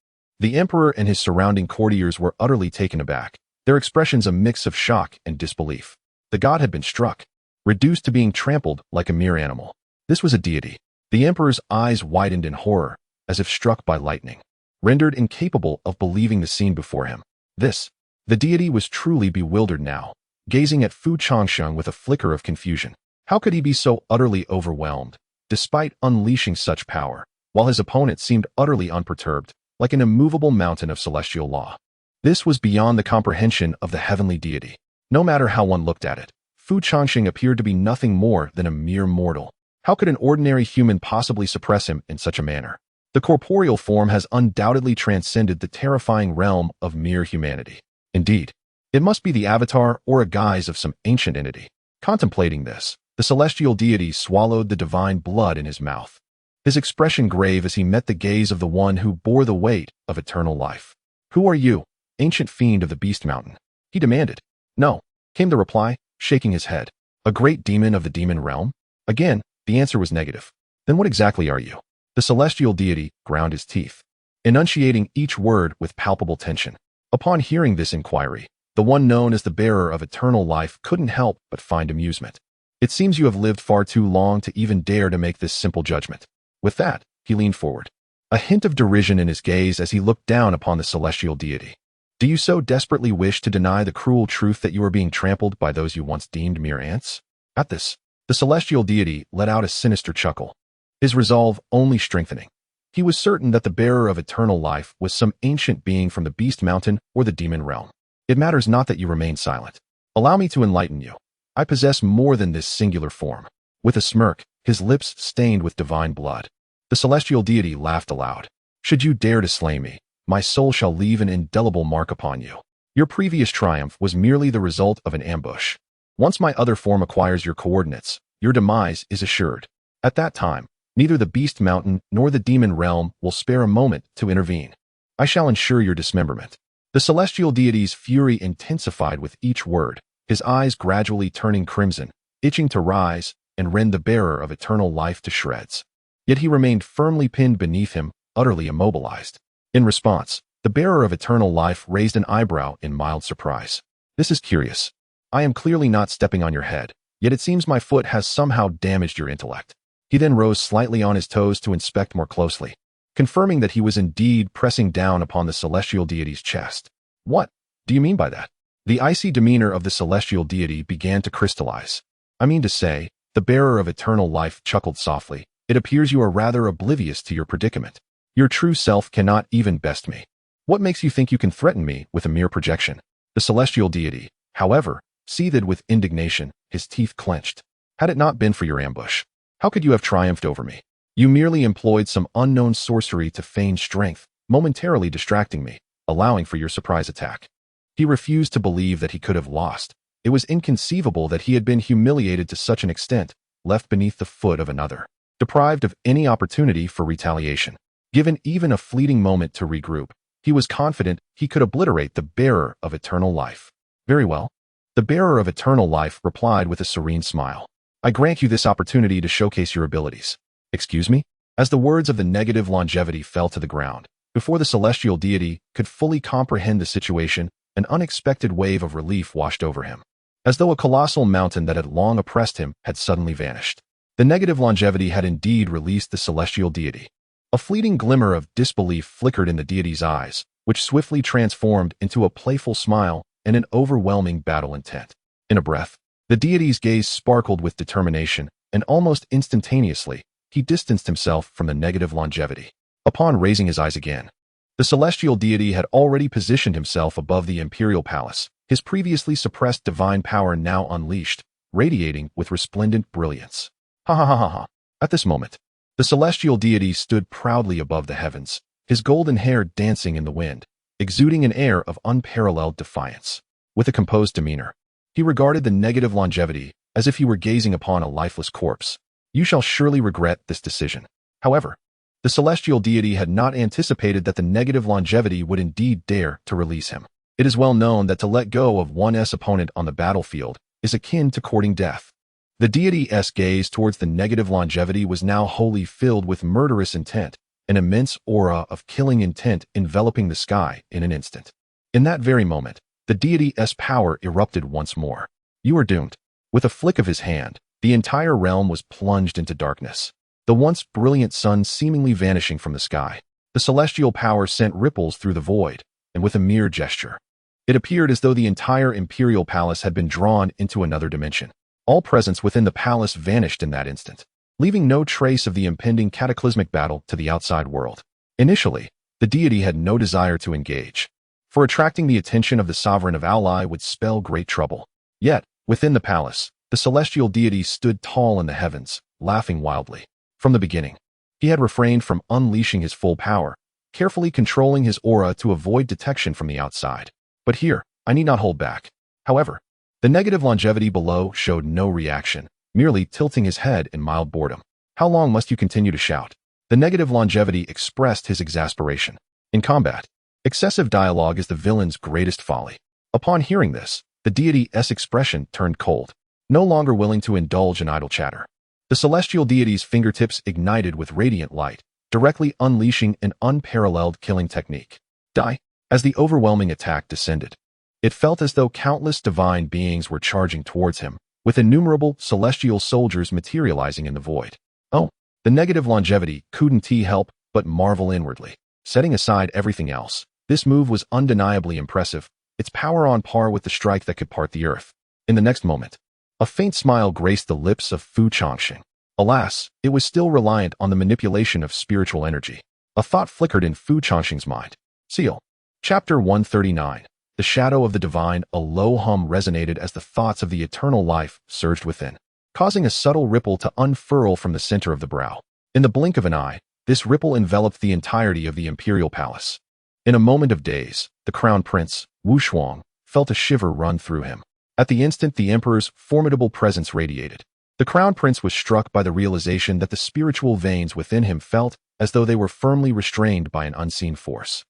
the emperor and his surrounding courtiers were utterly taken aback, their expressions a mix of shock and disbelief. The god had been struck, reduced to being trampled like a mere animal. This was a deity. The emperor's eyes widened in horror, as if struck by lightning, rendered incapable of believing the scene before him. The deity was truly bewildered now, gazing at Changsheng with a flicker of confusion. How could he be so utterly overwhelmed, despite unleashing such power, while his opponent seemed utterly unperturbed, like an immovable mountain of celestial law? This was beyond the comprehension of the heavenly deity. No matter how one looked at it, Changsheng appeared to be nothing more than a mere mortal. How could an ordinary human possibly suppress him in such a manner? The corporeal form has undoubtedly transcended the terrifying realm of mere humanity. Indeed, it must be the avatar or a guise of some ancient entity. Contemplating this, the celestial deity swallowed the divine blood in his mouth, his expression grave as he met the gaze of the one who bore the weight of eternal life. "Who are you, ancient fiend of the Beast Mountain?" he demanded. "No," came the reply, shaking his head. "A great demon of the demon realm?" Again, the answer was negative. "Then what exactly are you?" The celestial deity ground his teeth, enunciating each word with palpable tension. Upon hearing this inquiry, the one known as the bearer of eternal life couldn't help but find amusement. "It seems you have lived far too long to even dare to make this simple judgment." With that, he leaned forward, a hint of derision in his gaze as he looked down upon the celestial deity. "Do you so desperately wish to deny the cruel truth that you are being trampled by those you once deemed mere ants?" At this, the celestial deity let out a sinister chuckle, his resolve only strengthening. He was certain that the bearer of eternal life was some ancient being from the Beast Mountain or the demon realm. "It matters not that you remain silent. Allow me to enlighten you. I possess more than this singular form." With a smirk, his lips stained with divine blood, the celestial deity laughed aloud. "Should you dare to slay me, my soul shall leave an indelible mark upon you. Your previous triumph was merely the result of an ambush. Once my other form acquires your coordinates, your demise is assured. At that time, neither the Beast Mountain nor the demon realm will spare a moment to intervene. I shall ensure your dismemberment." The celestial deity's fury intensified with each word, his eyes gradually turning crimson, itching to rise and rend the bearer of eternal life to shreds. Yet he remained firmly pinned beneath him, utterly immobilized. In response, the bearer of eternal life raised an eyebrow in mild surprise. "This is curious. I am clearly not stepping on your head, yet it seems my foot has somehow damaged your intellect." He then rose slightly on his toes to inspect more closely, confirming that he was indeed pressing down upon the celestial deity's chest. "What do you mean by that?" The icy demeanor of the celestial deity began to crystallize. "I mean to say," the bearer of eternal life chuckled softly, "it appears you are rather oblivious to your predicament. Your true self cannot even best me. What makes you think you can threaten me with a mere projection?" The celestial deity, however, seethed with indignation, his teeth clenched. "Had it not been for your ambush, how could you have triumphed over me? You merely employed some unknown sorcery to feign strength, momentarily distracting me, allowing for your surprise attack." He refused to believe that he could have lost. It was inconceivable that he had been humiliated to such an extent, left beneath the foot of another, deprived of any opportunity for retaliation. Given even a fleeting moment to regroup, he was confident he could obliterate the bearer of eternal life. "Very well." The bearer of eternal life replied with a serene smile. "I grant you this opportunity to showcase your abilities." "Excuse me?" As the words of the negative longevity fell to the ground, before the celestial deity could fully comprehend the situation, an unexpected wave of relief washed over him, as though a colossal mountain that had long oppressed him had suddenly vanished. The negative longevity had indeed released the celestial deity. A fleeting glimmer of disbelief flickered in the deity's eyes, which swiftly transformed into a playful smile and an overwhelming battle intent. In a breath, the deity's gaze sparkled with determination, and almost instantaneously, he distanced himself from the negative longevity. Upon raising his eyes again, the celestial deity had already positioned himself above the imperial palace, his previously suppressed divine power now unleashed, radiating with resplendent brilliance. Ha ha ha ha ha. At this moment, the celestial deity stood proudly above the heavens, his golden hair dancing in the wind, exuding an air of unparalleled defiance. With a composed demeanor, he regarded the negative longevity as if he were gazing upon a lifeless corpse. "You shall surely regret this decision." However, the celestial deity had not anticipated that the negative longevity would indeed dare to release him. It is well known that to let go of one's opponent on the battlefield is akin to courting death. The deity's gaze towards the negative longevity was now wholly filled with murderous intent, an immense aura of killing intent enveloping the sky in an instant. In that very moment, the deity's power erupted once more. "You are doomed." With a flick of his hand, the entire realm was plunged into darkness, the once brilliant sun seemingly vanishing from the sky. The celestial power sent ripples through the void, and with a mere gesture, it appeared as though the entire imperial palace had been drawn into another dimension. All presence within the palace vanished in that instant, leaving no trace of the impending cataclysmic battle to the outside world. Initially, the deity had no desire to engage, for attracting the attention of the sovereign of Ally would spell great trouble. Yet, within the palace, the celestial deity stood tall in the heavens, laughing wildly. From the beginning, he had refrained from unleashing his full power, carefully controlling his aura to avoid detection from the outside. But here, I need not hold back. However, the negative longevity below showed no reaction, merely tilting his head in mild boredom. "How long must you continue to shout?" The negative longevity expressed his exasperation. In combat, excessive dialogue is the villain's greatest folly. Upon hearing this, the deity's expression turned cold, no longer willing to indulge in idle chatter. The celestial deity's fingertips ignited with radiant light, directly unleashing an unparalleled killing technique. Die. As the overwhelming attack descended, it felt as though countless divine beings were charging towards him, with innumerable celestial soldiers materializing in the void. Oh, the negative longevity couldn't help but marvel inwardly. Setting aside everything else, this move was undeniably impressive, its power on par with the strike that could part the earth. In the next moment, a faint smile graced the lips of Changsheng. Alas, it was still reliant on the manipulation of spiritual energy. A thought flickered in Changsheng's mind. Seal. Chapter 139. The shadow of the divine. A low hum resonated as the thoughts of the eternal life surged within, causing a subtle ripple to unfurl from the center of the brow. In the blink of an eye, this ripple enveloped the entirety of the imperial palace. In a moment of daze, the crown prince, Wu Shuang, felt a shiver run through him. At the instant the emperor's formidable presence radiated, the crown prince was struck by the realization that the spiritual veins within him felt as though they were firmly restrained by an unseen force.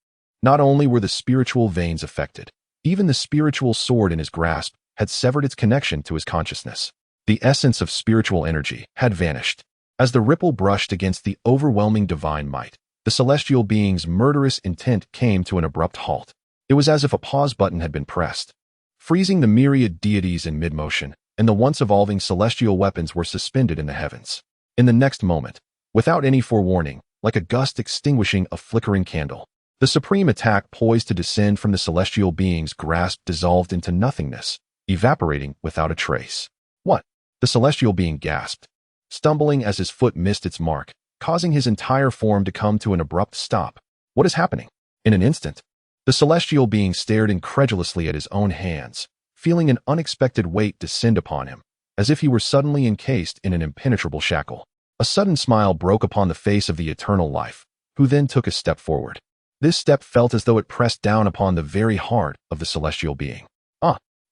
Not only were the spiritual veins affected, even the spiritual sword in his grasp had severed its connection to his consciousness. The essence of spiritual energy had vanished. As the ripple brushed against the overwhelming divine might, the celestial being's murderous intent came to an abrupt halt. It was as if a pause button had been pressed, freezing the myriad deities in mid-motion, and the once-evolving celestial weapons were suspended in the heavens. In the next moment, without any forewarning, like a gust extinguishing a flickering candle, the supreme attack poised to descend from the celestial being's grasp dissolved into nothingness, evaporating without a trace. What? The celestial being gasped, stumbling as his foot missed its mark, causing his entire form to come to an abrupt stop. What is happening? In an instant, the celestial being stared incredulously at his own hands, feeling an unexpected weight descend upon him, as if he were suddenly encased in an impenetrable shackle. A sudden smile broke upon the face of the eternal life, who then took a step forward. This step felt as though it pressed down upon the very heart of the celestial being.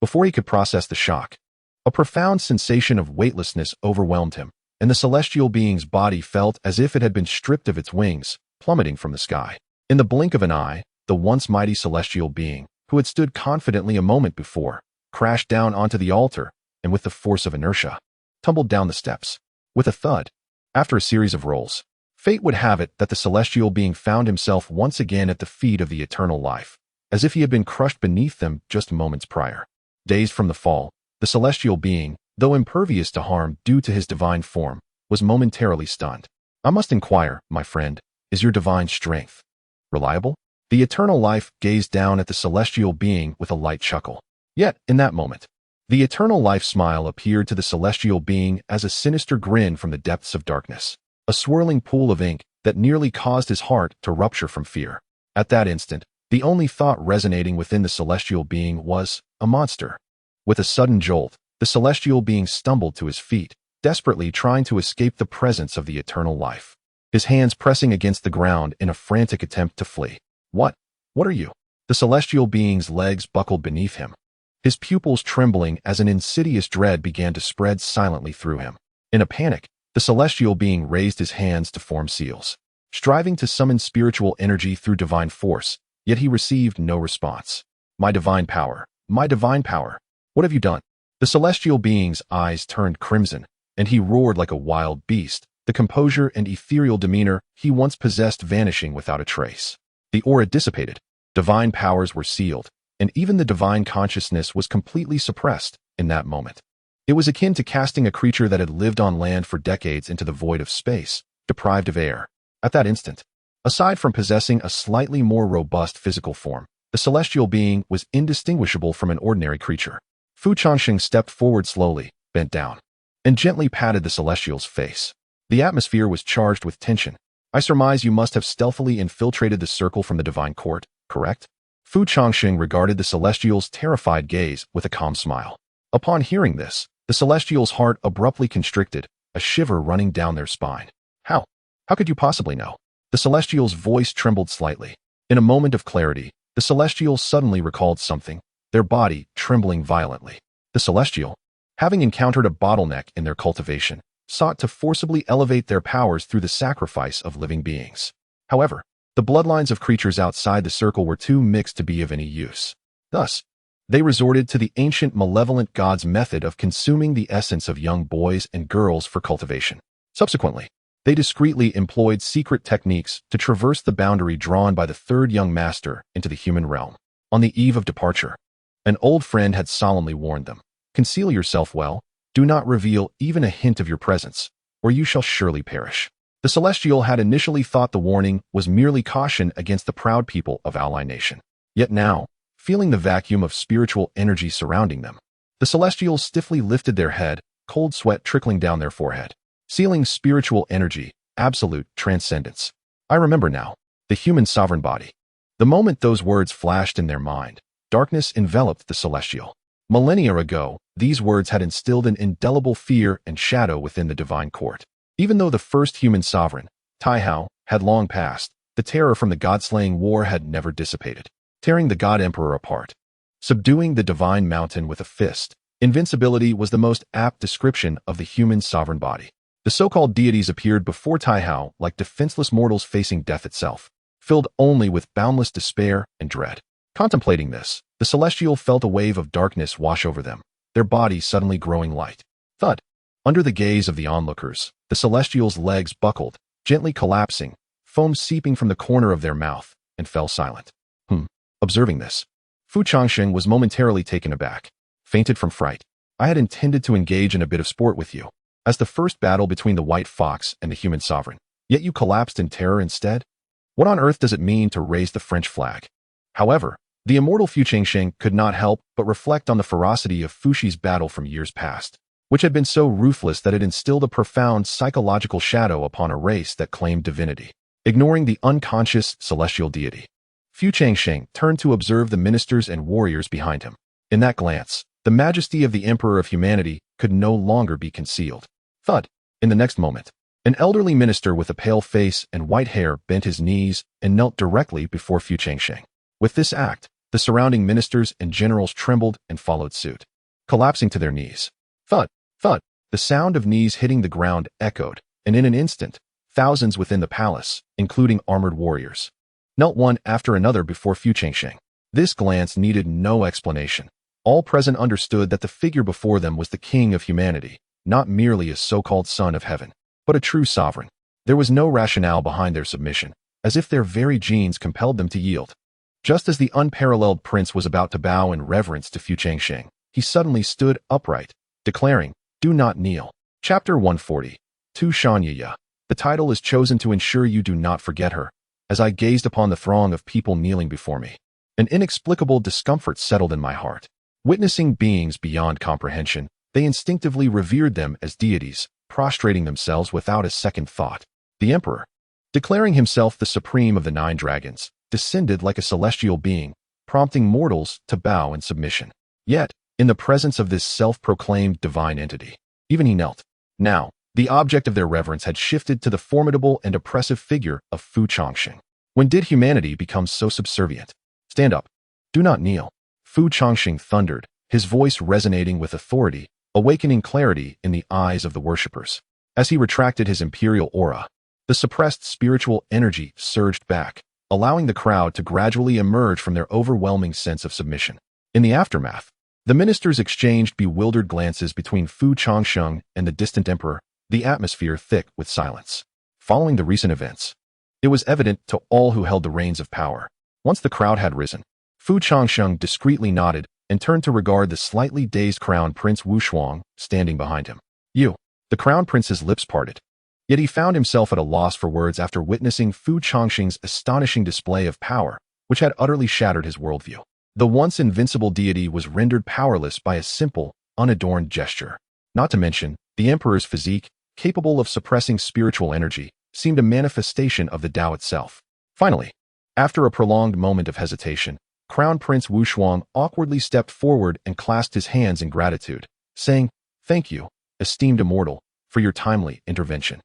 Before he could process the shock, a profound sensation of weightlessness overwhelmed him, and the celestial being's body felt as if it had been stripped of its wings, plummeting from the sky. In the blink of an eye, the once mighty celestial being, who had stood confidently a moment before, crashed down onto the altar, and with the force of inertia, tumbled down the steps. With a thud, after a series of rolls, fate would have it that the celestial being found himself once again at the feet of the eternal life, as if he had been crushed beneath them just moments prior. Dazed from the fall, the celestial being, though impervious to harm due to his divine form, was momentarily stunned. I must inquire, my friend, is your divine strength reliable? The eternal life gazed down at the celestial being with a light chuckle. Yet, in that moment, the eternal life smile appeared to the celestial being as a sinister grin from the depths of darkness, a swirling pool of ink that nearly caused his heart to rupture from fear. At that instant, the only thought resonating within the celestial being was, a monster. With a sudden jolt, the celestial being stumbled to his feet, desperately trying to escape the presence of the eternal life, his hands pressing against the ground in a frantic attempt to flee. What are you? The celestial being's legs buckled beneath him, his pupils trembling as an insidious dread began to spread silently through him. In a panic, the celestial being raised his hands to form seals, striving to summon spiritual energy through divine force, yet he received no response. My divine power, what have you done? The celestial being's eyes turned crimson, and he roared like a wild beast, the composure and ethereal demeanor he once possessed vanishing without a trace. The aura dissipated, divine powers were sealed, and even the divine consciousness was completely suppressed in that moment. It was akin to casting a creature that had lived on land for decades into the void of space, deprived of air. At that instant, aside from possessing a slightly more robust physical form, the celestial being was indistinguishable from an ordinary creature. Changsheng stepped forward slowly, bent down, and gently patted the celestial's face. The atmosphere was charged with tension. I surmise you must have stealthily infiltrated the circle from the divine court, correct? Changsheng regarded the celestial's terrified gaze with a calm smile. Upon hearing this, the celestial's heart abruptly constricted, a shiver running down their spine. How could you possibly know? The celestial's voice trembled slightly. In a moment of clarity, the celestial suddenly recalled something, their body trembling violently. The celestial, having encountered a bottleneck in their cultivation, sought to forcibly elevate their powers through the sacrifice of living beings. However, the bloodlines of creatures outside the circle were too mixed to be of any use. Thus, they resorted to the ancient malevolent god's method of consuming the essence of young boys and girls for cultivation. Subsequently, they discreetly employed secret techniques to traverse the boundary drawn by the third young master into the human realm. On the eve of departure, an old friend had solemnly warned them, "Conceal yourself well, do not reveal even a hint of your presence, or you shall surely perish." The celestial had initially thought the warning was merely caution against the proud people of Ally Nation. Yet now, feeling the vacuum of spiritual energy surrounding them, the celestials stiffly lifted their head, cold sweat trickling down their forehead, sealing spiritual energy, absolute transcendence. I remember now, the human sovereign body. The moment those words flashed in their mind, darkness enveloped the celestial. Millennia ago, these words had instilled an indelible fear and shadow within the divine court. Even though the first human sovereign, Taihao, had long passed, the terror from the god-slaying war had never dissipated, tearing the god-emperor apart. Subduing the divine mountain with a fist, invincibility was the most apt description of the human sovereign body. The so-called deities appeared before Taihao like defenseless mortals facing death itself, filled only with boundless despair and dread. Contemplating this, the celestial felt a wave of darkness wash over them, their bodies suddenly growing light. Thud! Under the gaze of the onlookers, the celestial's legs buckled, gently collapsing, foam seeping from the corner of their mouth, and fell silent. Observing this, Fu Changsheng was momentarily taken aback, fainted from fright. I had intended to engage in a bit of sport with you, as the first battle between the white fox and the human sovereign. Yet you collapsed in terror instead? What on earth does it mean to raise the French flag? However, the immortal Fu Changsheng could not help but reflect on the ferocity of Fuxi's battle from years past, which had been so ruthless that it instilled a profound psychological shadow upon a race that claimed divinity. Ignoring the unconscious celestial deity, Fu Changsheng turned to observe the ministers and warriors behind him. In that glance, the majesty of the Emperor of Humanity could no longer be concealed. Thud! In the next moment, an elderly minister with a pale face and white hair bent his knees and knelt directly before Fu Changsheng. With this act, the surrounding ministers and generals trembled and followed suit, collapsing to their knees. Thud! Thud! The sound of knees hitting the ground echoed, and in an instant, thousands within the palace, including armored warriors, knelt one after another before Fu Changsheng. This glance needed no explanation. All present understood that the figure before them was the king of humanity, not merely a so-called son of heaven, but a true sovereign. There was no rationale behind their submission, as if their very genes compelled them to yield. Just as the unparalleled prince was about to bow in reverence to Fu Changsheng, he suddenly stood upright, declaring, "Do not kneel." Chapter 140. Tu Shan Rongrong. The title is chosen to ensure you do not forget her. As I gazed upon the throng of people kneeling before me, an inexplicable discomfort settled in my heart. Witnessing beings beyond comprehension, they instinctively revered them as deities, prostrating themselves without a second thought. The emperor, declaring himself the supreme of the 9 dragons, descended like a celestial being, prompting mortals to bow in submission. Yet, in the presence of this self-proclaimed divine entity, even he knelt. Now, the object of their reverence had shifted to the formidable and oppressive figure of Fu Changsheng. When did humanity become so subservient? Stand up. Do not kneel. Fu Changsheng thundered, his voice resonating with authority, awakening clarity in the eyes of the worshippers. As he retracted his imperial aura, the suppressed spiritual energy surged back, allowing the crowd to gradually emerge from their overwhelming sense of submission. In the aftermath, the ministers exchanged bewildered glances between Fu Changsheng and the distant emperor, the atmosphere thick with silence. Following the recent events, it was evident to all who held the reins of power. Once the crowd had risen, Fu Changsheng discreetly nodded and turned to regard the slightly dazed crown prince Wu Shuang standing behind him. "You." The crown prince's lips parted. Yet he found himself at a loss for words after witnessing Fu Changsheng's astonishing display of power, which had utterly shattered his worldview. The once invincible deity was rendered powerless by a simple, unadorned gesture. Not to mention, the emperor's physique, capable of suppressing spiritual energy, seemed a manifestation of the Tao itself. Finally, after a prolonged moment of hesitation, Crown Prince Wu Shuang awkwardly stepped forward and clasped his hands in gratitude, saying, "Thank you, esteemed immortal, for your timely intervention."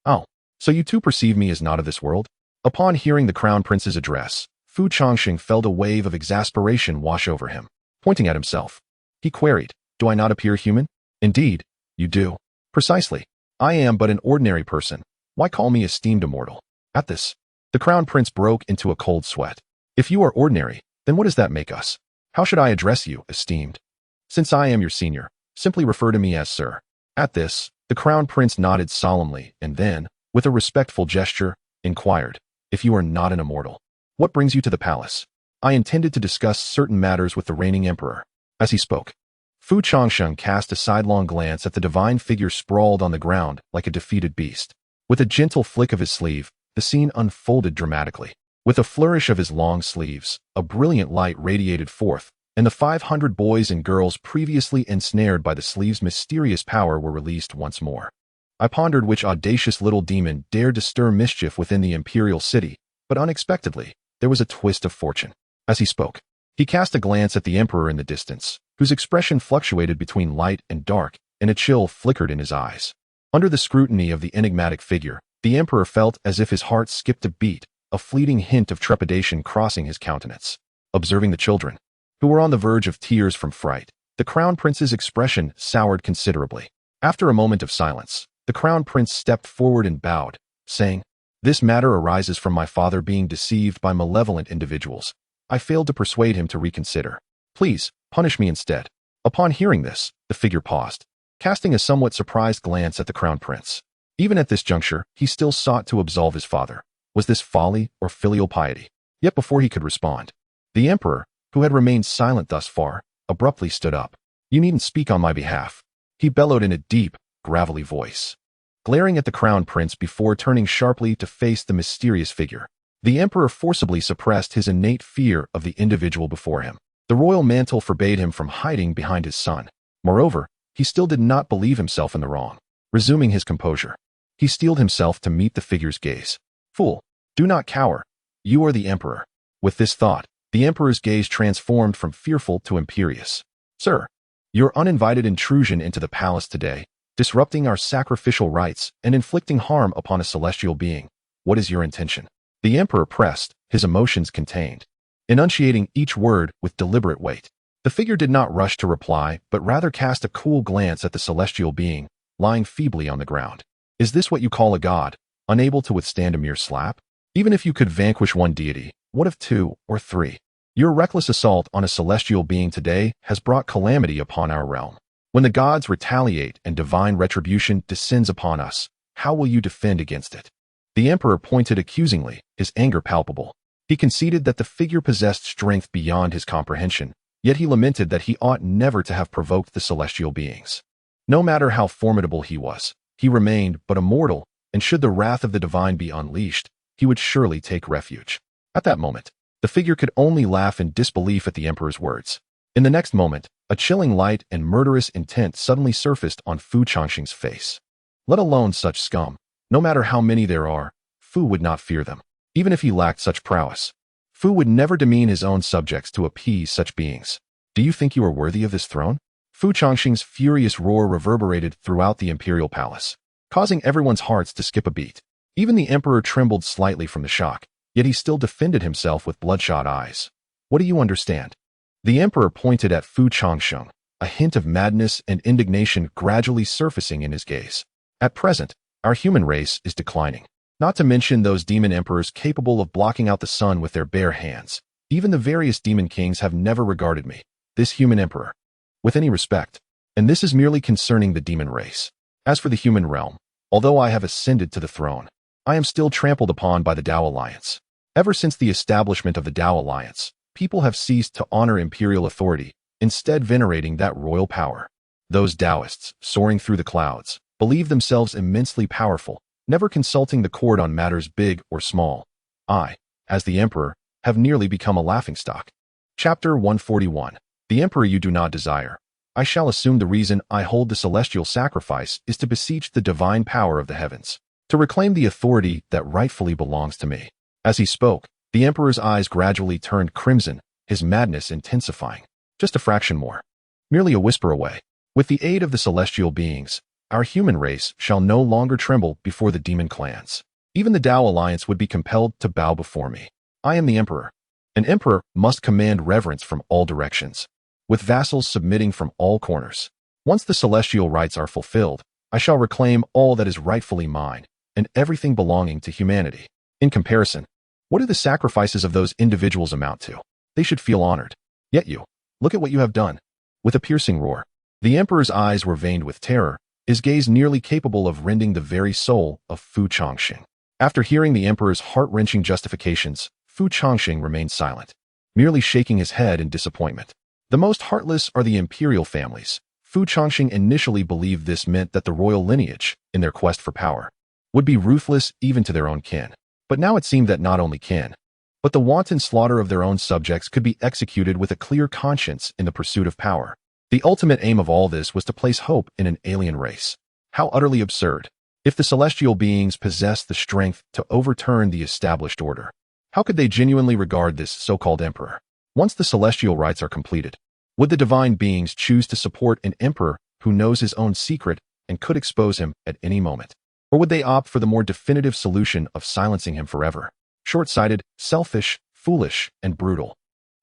"Oh, so you too perceive me as not of this world?" Upon hearing the Crown Prince's address, Fu Changsheng felt a wave of exasperation wash over him. Pointing at himself, he queried, "Do I not appear human?" "Indeed, you do." "Precisely. I am but an ordinary person. Why call me esteemed immortal?" At this, the Crown Prince broke into a cold sweat. "If you are ordinary, then what does that make us? How should I address you, esteemed?" "Since I am your senior, simply refer to me as sir." At this, the Crown Prince nodded solemnly and then, with a respectful gesture, inquired, "If you are not an immortal, what brings you to the palace?" "I intended to discuss certain matters with the reigning emperor." As he spoke, Fu Changsheng cast a sidelong glance at the divine figure sprawled on the ground like a defeated beast. With a gentle flick of his sleeve, the scene unfolded dramatically. With a flourish of his long sleeves, a brilliant light radiated forth, and the 500 boys and girls previously ensnared by the sleeve's mysterious power were released once more. I pondered which audacious little demon dared to stir mischief within the imperial city, but unexpectedly, there was a twist of fortune. As he spoke, he cast a glance at the emperor in the distance, whose expression fluctuated between light and dark, and a chill flickered in his eyes. Under the scrutiny of the enigmatic figure, the emperor felt as if his heart skipped a beat, a fleeting hint of trepidation crossing his countenance. Observing the children, who were on the verge of tears from fright, the crown prince's expression soured considerably. After a moment of silence, the crown prince stepped forward and bowed, saying, "This matter arises from my father being deceived by malevolent individuals. I failed to persuade him to reconsider. Please, punish me instead." Upon hearing this, the figure paused, casting a somewhat surprised glance at the crown prince. Even at this juncture, he still sought to absolve his father. Was this folly or filial piety? Yet before he could respond, the emperor, who had remained silent thus far, abruptly stood up. "You needn't speak on my behalf," he bellowed in a deep, gravelly voice, glaring at the crown prince before turning sharply to face the mysterious figure. The emperor forcibly suppressed his innate fear of the individual before him. The royal mantle forbade him from hiding behind his son. Moreover, he still did not believe himself in the wrong. Resuming his composure, he steeled himself to meet the figure's gaze. "Fool, do not cower. You are the emperor." With this thought, the emperor's gaze transformed from fearful to imperious. "Sir, your uninvited intrusion into the palace today, disrupting our sacrificial rites and inflicting harm upon a celestial being. What is your intention?" The emperor pressed, his emotions contained, enunciating each word with deliberate weight. The figure did not rush to reply, but rather cast a cool glance at the celestial being, lying feebly on the ground. "Is this what you call a god, unable to withstand a mere slap? Even if you could vanquish one deity, what of two or three? Your reckless assault on a celestial being today has brought calamity upon our realm. When the gods retaliate and divine retribution descends upon us, how will you defend against it?" The emperor pointed accusingly, his anger palpable. He conceded that the figure possessed strength beyond his comprehension, yet he lamented that he ought never to have provoked the celestial beings. No matter how formidable he was, he remained but a mortal, and should the wrath of the divine be unleashed, he would surely take refuge. At that moment, the figure could only laugh in disbelief at the emperor's words. In the next moment, a chilling light and murderous intent suddenly surfaced on Fu Changsheng's face. Let alone such scum, no matter how many there are, Fu would not fear them. Even if he lacked such prowess, Fu would never demean his own subjects to appease such beings. "Do you think you are worthy of this throne?" Fu Changsheng's furious roar reverberated throughout the imperial palace, causing everyone's hearts to skip a beat. Even the emperor trembled slightly from the shock, yet he still defended himself with bloodshot eyes. "What do you understand?" The emperor pointed at Fu Changsheng, a hint of madness and indignation gradually surfacing in his gaze. "At present, our human race is declining. Not to mention those demon emperors capable of blocking out the sun with their bare hands. Even the various demon kings have never regarded me, this human emperor, with any respect. And this is merely concerning the demon race. As for the human realm, although I have ascended to the throne, I am still trampled upon by the Tao Alliance. Ever since the establishment of the Tao Alliance, people have ceased to honor imperial authority, instead venerating that royal power. Those Taoists, soaring through the clouds, believe themselves immensely powerful, never consulting the court on matters big or small. I, as the emperor, have nearly become a laughingstock." Chapter 141. The emperor you do not desire. I shall assume the reason I hold the celestial sacrifice is to beseech the divine power of the heavens, to reclaim the authority that rightfully belongs to me. As he spoke, the emperor's eyes gradually turned crimson, his madness intensifying. Just a fraction more. Merely a whisper away. With the aid of the celestial beings, our human race shall no longer tremble before the demon clans. Even the Tao Alliance would be compelled to bow before me. I am the emperor. An emperor must command reverence from all directions, with vassals submitting from all corners. Once the celestial rites are fulfilled, I shall reclaim all that is rightfully mine, and everything belonging to humanity. In comparison, what do the sacrifices of those individuals amount to? They should feel honored. Yet you, look at what you have done. With a piercing roar, the emperor's eyes were veined with terror, his gaze nearly capable of rending the very soul of Fu Changsheng. After hearing the emperor's heart-wrenching justifications, Fu Changsheng remained silent, merely shaking his head in disappointment. The most heartless are the imperial families. Fu Changsheng initially believed this meant that the royal lineage, in their quest for power, would be ruthless even to their own kin. But now it seemed that not only kin, but the wanton slaughter of their own subjects could be executed with a clear conscience in the pursuit of power. The ultimate aim of all this was to place hope in an alien race. How utterly absurd. If the celestial beings possessed the strength to overturn the established order, how could they genuinely regard this so-called emperor? Once the celestial rites are completed, would the divine beings choose to support an emperor who knows his own secret and could expose him at any moment? Or would they opt for the more definitive solution of silencing him forever? Short-sighted, selfish, foolish, and brutal.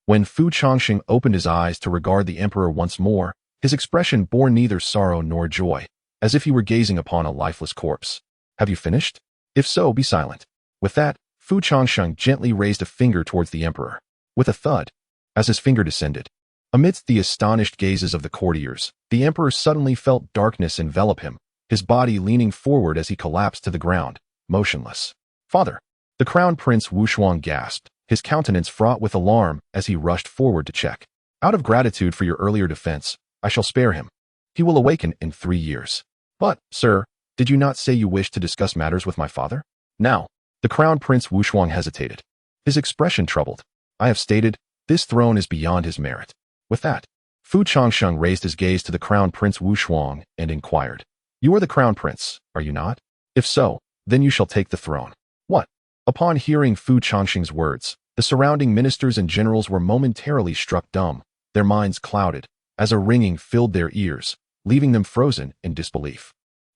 When Fu Changsheng opened his eyes to regard the emperor once more, his expression bore neither sorrow nor joy, as if he were gazing upon a lifeless corpse. "Have you finished? If so, be silent." With that, Fu Changsheng gently raised a finger towards the emperor. With a thud, as his finger descended, Amidst the astonished gazes of the courtiers, the emperor suddenly felt darkness envelop him, his body leaning forward as he collapsed to the ground, motionless. "Father!" The crown prince Wu Shuang gasped, his countenance fraught with alarm as he rushed forward to check. "Out of gratitude for your earlier defense, I shall spare him. He will awaken in 3 years. But, sir, did you not say you wished to discuss matters with my father?" Now, the crown prince Wu Shuang hesitated, his expression troubled. "I have stated, this throne is beyond his merit." With that, Fu Changsheng raised his gaze to the crown prince Wu Shuang and inquired, "You are the crown prince, are you not? If so, then you shall take the throne." What? Upon hearing Fu Changsheng's words, the surrounding ministers and generals were momentarily struck dumb, their minds clouded, as a ringing filled their ears, leaving them frozen in disbelief.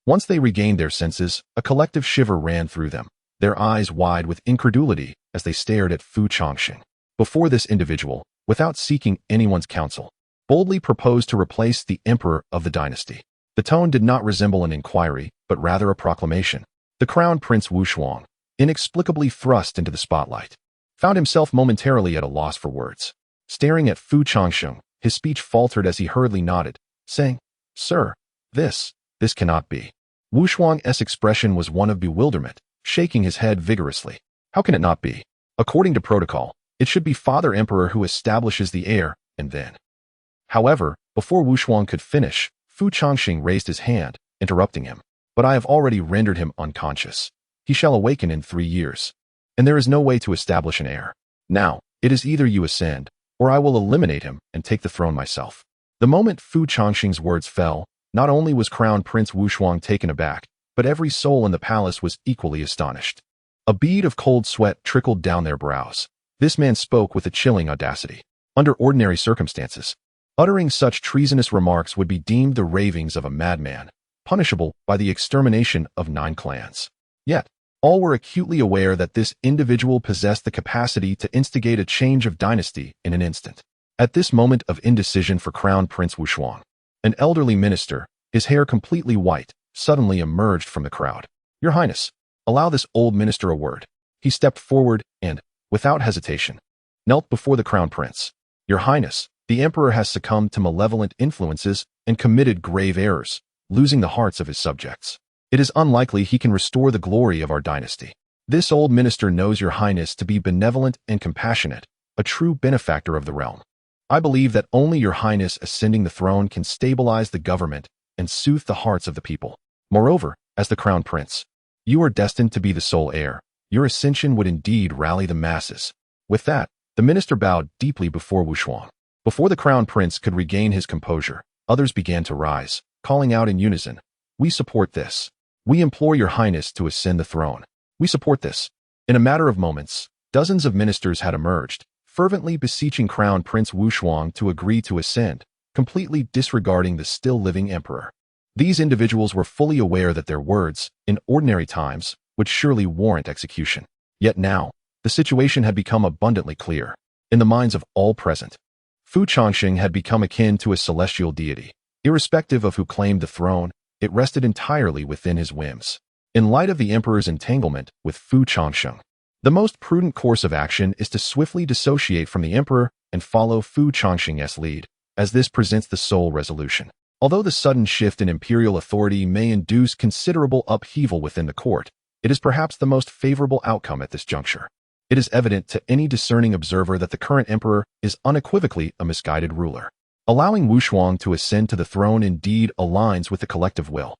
Once they regained their senses, a collective shiver ran through them, their eyes wide with incredulity as they stared at Fu Changsheng. Before this individual, without seeking anyone's counsel, boldly proposed to replace the emperor of the dynasty. The tone did not resemble an inquiry, but rather a proclamation. The crown prince Wu Shuang, inexplicably thrust into the spotlight, found himself momentarily at a loss for words. Staring at Fu Changsheng, his speech faltered as he hurriedly nodded, saying, "Sir, this cannot be." Wu Shuang's expression was one of bewilderment, shaking his head vigorously. "How can it not be? According to protocol, it should be Father Emperor who establishes the heir, and then." However, before Wu Shuang could finish, Fu Changsheng raised his hand, interrupting him. "But I have already rendered him unconscious. He shall awaken in 3 years. And there is no way to establish an heir. Now, it is either you ascend, or I will eliminate him and take the throne myself." The moment Fu Changsheng's words fell, not only was Crown Prince Wu Shuang taken aback, but every soul in the palace was equally astonished. A bead of cold sweat trickled down their brows. This man spoke with a chilling audacity. Under ordinary circumstances, uttering such treasonous remarks would be deemed the ravings of a madman, punishable by the extermination of 9 clans. Yet, all were acutely aware that this individual possessed the capacity to instigate a change of dynasty in an instant. At this moment of indecision for Crown Prince Wu Shuang, an elderly minister, his hair completely white, suddenly emerged from the crowd. "Your Highness, allow this old minister a word." He stepped forward and, without hesitation, knelt before the crown prince. "Your Highness, the emperor has succumbed to malevolent influences and committed grave errors, losing the hearts of his subjects. It is unlikely he can restore the glory of our dynasty. This old minister knows your Highness to be benevolent and compassionate, a true benefactor of the realm. I believe that only your Highness ascending the throne can stabilize the government and soothe the hearts of the people. Moreover, as the crown prince, you are destined to be the sole heir. Your ascension would indeed rally the masses." With that, the minister bowed deeply before Wu Shuang. Before the crown prince could regain his composure, others began to rise, calling out in unison, "We support this. We implore your Highness to ascend the throne. We support this." In a matter of moments, dozens of ministers had emerged, fervently beseeching Crown Prince Wu Shuang to agree to ascend, completely disregarding the still-living emperor. These individuals were fully aware that their words, in ordinary times, would surely warrant execution. Yet now, the situation had become abundantly clear. In the minds of all present, Fu Changsheng had become akin to a celestial deity. Irrespective of who claimed the throne, it rested entirely within his whims. In light of the emperor's entanglement with Fu Changsheng, the most prudent course of action is to swiftly dissociate from the emperor and follow Fu Changsheng's lead, as this presents the sole resolution. Although the sudden shift in imperial authority may induce considerable upheaval within the court, it is perhaps the most favorable outcome at this juncture. It is evident to any discerning observer that the current emperor is unequivocally a misguided ruler. Allowing Wu Shuang to ascend to the throne indeed aligns with the collective will.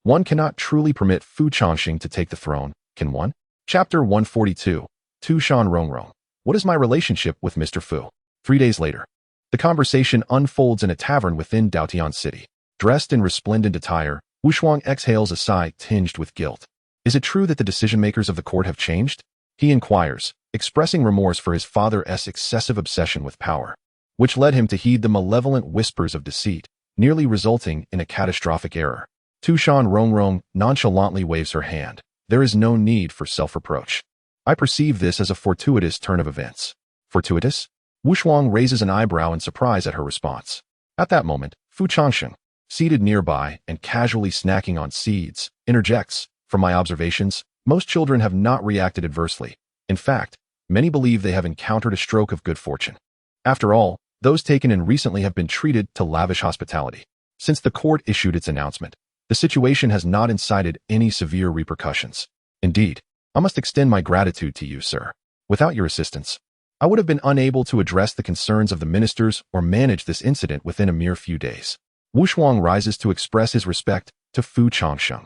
One cannot truly permit Fu Changsheng to take the throne, can one? Chapter 142, Tu Shan Rongrong. What is my relationship with Mr. Fu? 3 days later, the conversation unfolds in a tavern within Daotian City. Dressed in resplendent attire, Wu Shuang exhales a sigh tinged with guilt. Is it true that the decision-makers of the court have changed? He inquires, expressing remorse for his father's excessive obsession with power, which led him to heed the malevolent whispers of deceit, nearly resulting in a catastrophic error. Tu Shan Rongrong nonchalantly waves her hand. There is no need for self-reproach. I perceive this as a fortuitous turn of events. Fortuitous? Wu Shuang raises an eyebrow in surprise at her response. At that moment, Fu Changsheng, seated nearby and casually snacking on seeds, interjects, "From my observations, most children have not reacted adversely. In fact, many believe they have encountered a stroke of good fortune. After all, Those taken in recently have been treated to lavish hospitality. Since the court issued its announcement, the situation has not incited any severe repercussions. Indeed, I must extend my gratitude to you, sir. Without your assistance, I would have been unable to address the concerns of the ministers or manage this incident within a mere few days. Wu Shuang rises to express his respect to Fu Changsheng,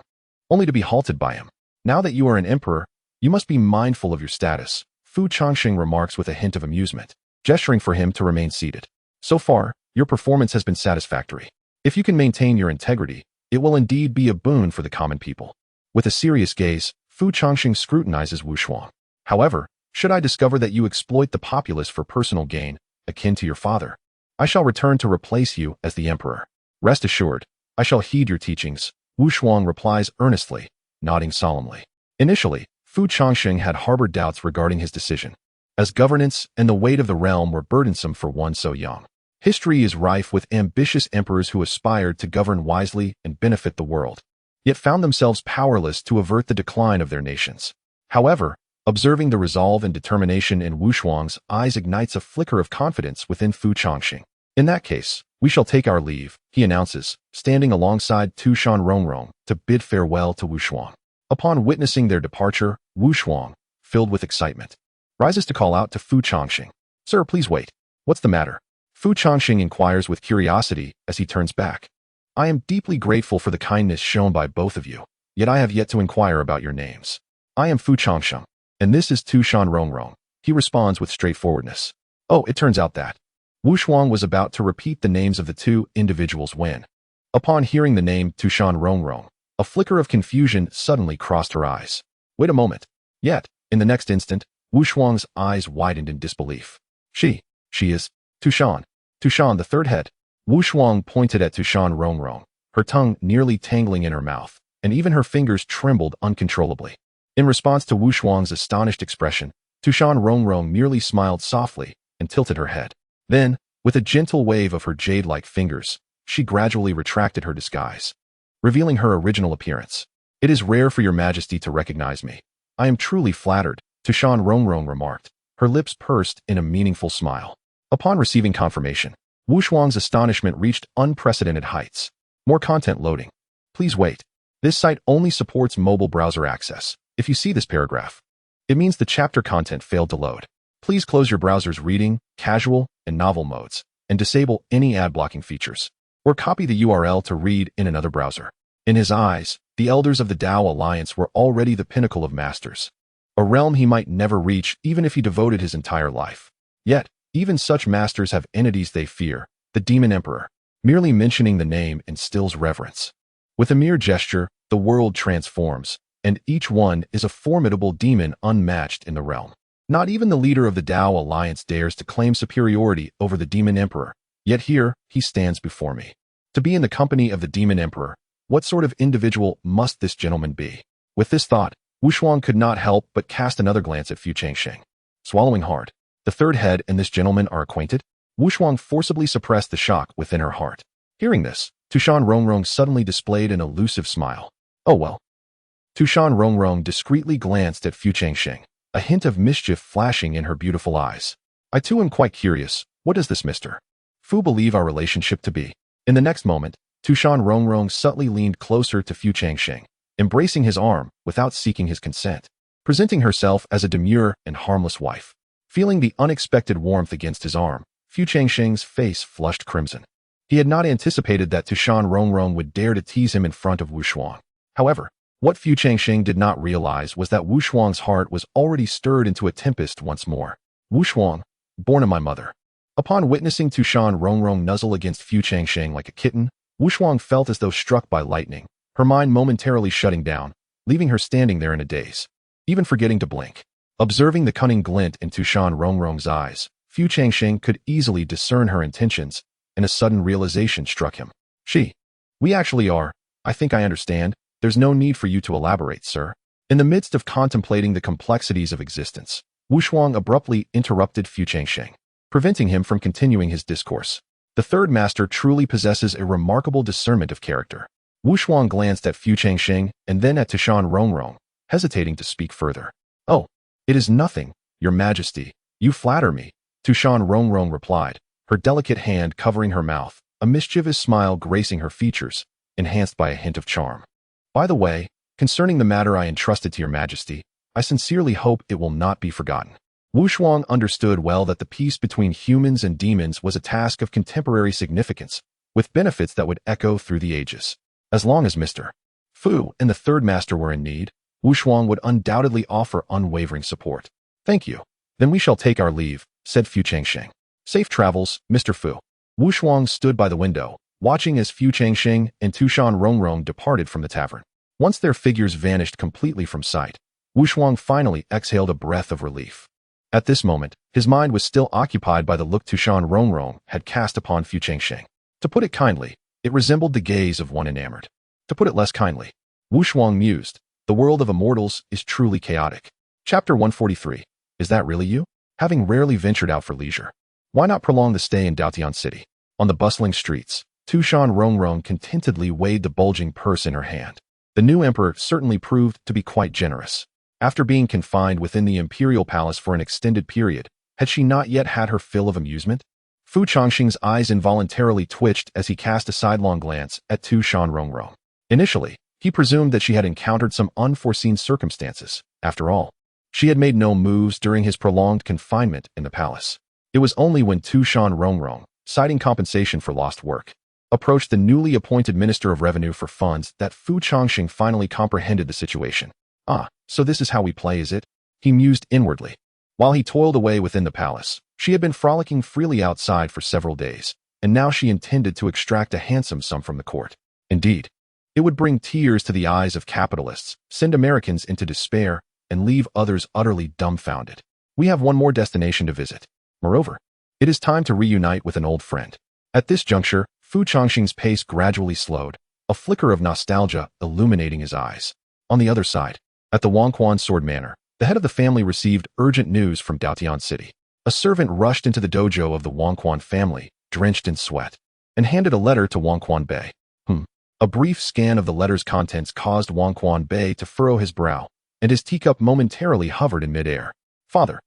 only to be halted by him. Now that you are an emperor, you must be mindful of your status, Fu Changsheng remarks with a hint of amusement, gesturing for him to remain seated. So far, your performance has been satisfactory. If you can maintain your integrity, it will indeed be a boon for the common people. With a serious gaze, Fu Changsheng scrutinizes Wu Shuang. However, should I discover that you exploit the populace for personal gain, akin to your father, I shall return to replace you as the emperor. Rest assured, I shall heed your teachings, Wu Shuang replies earnestly, nodding solemnly. Initially, Fu Changsheng had harbored doubts regarding his decision, as governance and the weight of the realm were burdensome for one so young. History is rife with ambitious emperors who aspired to govern wisely and benefit the world, yet found themselves powerless to avert the decline of their nations. However, observing the resolve and determination in Wu Shuang's eyes ignites a flicker of confidence within Fu Changsheng. In that case, we shall take our leave, he announces, standing alongside Tu Shan Rongrong to bid farewell to Wu Shuang. Upon witnessing their departure, Wu Shuang, filled with excitement, rises to call out to Fu Changsheng. Sir, please wait. What's the matter? Fu Changsheng inquires with curiosity as he turns back. I am deeply grateful for the kindness shown by both of you, yet I have yet to inquire about your names. I am Fu Changsheng, and this is Tu Shan Rongrong, he responds with straightforwardness. Oh, it turns out that. Wu Shuang was about to repeat the names of the two individuals when, upon hearing the name Tu Shan Rongrong, a flicker of confusion suddenly crossed her eyes. Wait a moment. Yet, in the next instant, Wu Shuang's eyes widened in disbelief. She is Tu Shan, the third head. Wu Shuang pointed at Tu Shan Rongrong, her tongue nearly tangling in her mouth, and even her fingers trembled uncontrollably. In response to Wu Shuang's astonished expression, Tu Shan Rongrong merely smiled softly and tilted her head. Then, with a gentle wave of her jade-like fingers, she gradually retracted her disguise, revealing her original appearance. It is rare for your majesty to recognize me. I am truly flattered, Tu Shan Rongrong remarked, her lips pursed in a meaningful smile. Upon receiving confirmation, Wu Shuang's astonishment reached unprecedented heights. More content loading. Please wait. This site only supports mobile browser access. If you see this paragraph, it means the chapter content failed to load. Please close your browser's reading, casual, and novel modes, and disable any ad blocking features, or copy the URL to read in another browser. In his eyes, the elders of the Tao Alliance were already the pinnacle of masters, a realm he might never reach even if he devoted his entire life. Yet, even such masters have entities they fear, the Demon Emperor. Merely mentioning the name instills reverence. With a mere gesture, the world transforms, and each one is a formidable demon unmatched in the realm. Not even the leader of the Tao Alliance dares to claim superiority over the Demon Emperor, yet here he stands before me. To be in the company of the Demon Emperor, what sort of individual must this gentleman be? With this thought, Wu Shuang could not help but cast another glance at Fu Changsheng. Swallowing hard, the third head and this gentleman are acquainted? Wu Shuang forcibly suppressed the shock within her heart. Hearing this, Tu Shan Rongrong suddenly displayed an elusive smile. Oh well. Tu Shan Rongrong discreetly glanced at Fu Changsheng, a hint of mischief flashing in her beautiful eyes. I too am quite curious, what does this Mr. Fu believe our relationship to be? In the next moment, Tu Shan Rongrong subtly leaned closer to Fu Changsheng, embracing his arm without seeking his consent, presenting herself as a demure and harmless wife. Feeling the unexpected warmth against his arm, Fu Changsheng's face flushed crimson. He had not anticipated that Tu Shan Rongrong would dare to tease him in front of Wu Shuang. However, what Fu Changsheng did not realize was that Wu Shuang's heart was already stirred into a tempest once more. Wu Shuang, born of my mother. Upon witnessing Tu Shan Rongrong nuzzle against Fu Changsheng like a kitten, Wu Shuang felt as though struck by lightning, her mind momentarily shutting down, leaving her standing there in a daze, even forgetting to blink. Observing the cunning glint in Tu Shan Rongrong's eyes, Fu Changsheng could easily discern her intentions, and a sudden realization struck him. We actually are. I think I understand. There's no need for you to elaborate, sir. In the midst of contemplating the complexities of existence, Wu Shuang abruptly interrupted Fu Changsheng, preventing him from continuing his discourse. The third master truly possesses a remarkable discernment of character. Wu Shuang glanced at Fu Changsheng and then at Tu Shan Rongrong, hesitating to speak further. Oh, it is nothing, your majesty. You flatter me, Tu Shan Rongrong replied, her delicate hand covering her mouth, a mischievous smile gracing her features, enhanced by a hint of charm. By the way, concerning the matter I entrusted to your majesty, I sincerely hope it will not be forgotten. Wu Shuang understood well that the peace between humans and demons was a task of contemporary significance, with benefits that would echo through the ages. As long as Mr. Fu and the third master were in need, Wu Shuang would undoubtedly offer unwavering support. Thank you. Then we shall take our leave, said Fu Changsheng. Safe travels, Mr. Fu. Wu Shuang stood by the window, watching as Fu Changsheng and Tu Shan Rongrong departed from the tavern. Once their figures vanished completely from sight, Wu Shuang finally exhaled a breath of relief. At this moment, his mind was still occupied by the look Tu Shan Rongrong had cast upon Fu Changsheng. To put it kindly, it resembled the gaze of one enamored. To put it less kindly, Wu Shuang mused, the world of immortals is truly chaotic. Chapter 143. Is that really you? Having rarely ventured out for leisure, why not prolong the stay in Daotian City? On the bustling streets, Tu Shan Rongrong contentedly weighed the bulging purse in her hand. The new emperor certainly proved to be quite generous. After being confined within the imperial palace for an extended period, had she not yet had her fill of amusement? Fu Changsheng's eyes involuntarily twitched as he cast a sidelong glance at Tu Shan Rongrong. Initially, he presumed that she had encountered some unforeseen circumstances. After all, she had made no moves during his prolonged confinement in the palace. It was only when Tu Shan Rongrong, citing compensation for lost work, approached the newly appointed Minister of Revenue for Funds that Fu Changsheng finally comprehended the situation. Ah, so this is how we play, is it? He mused inwardly. While he toiled away within the palace, she had been frolicking freely outside for several days, and now she intended to extract a handsome sum from the court. Indeed, it would bring tears to the eyes of capitalists, send Americans into despair, and leave others utterly dumbfounded. We have one more destination to visit. Moreover, it is time to reunite with an old friend. At this juncture, Fu Changsheng's pace gradually slowed, a flicker of nostalgia illuminating his eyes. On the other side, at the Wangquan Sword Manor, the head of the family received urgent news from Daotian City. A servant rushed into the dojo of the Wangquan family, drenched in sweat, and handed a letter to Wangquan Bei. A brief scan of the letter's contents caused Wangquan Bei to furrow his brow, and his teacup momentarily hovered in midair. Father,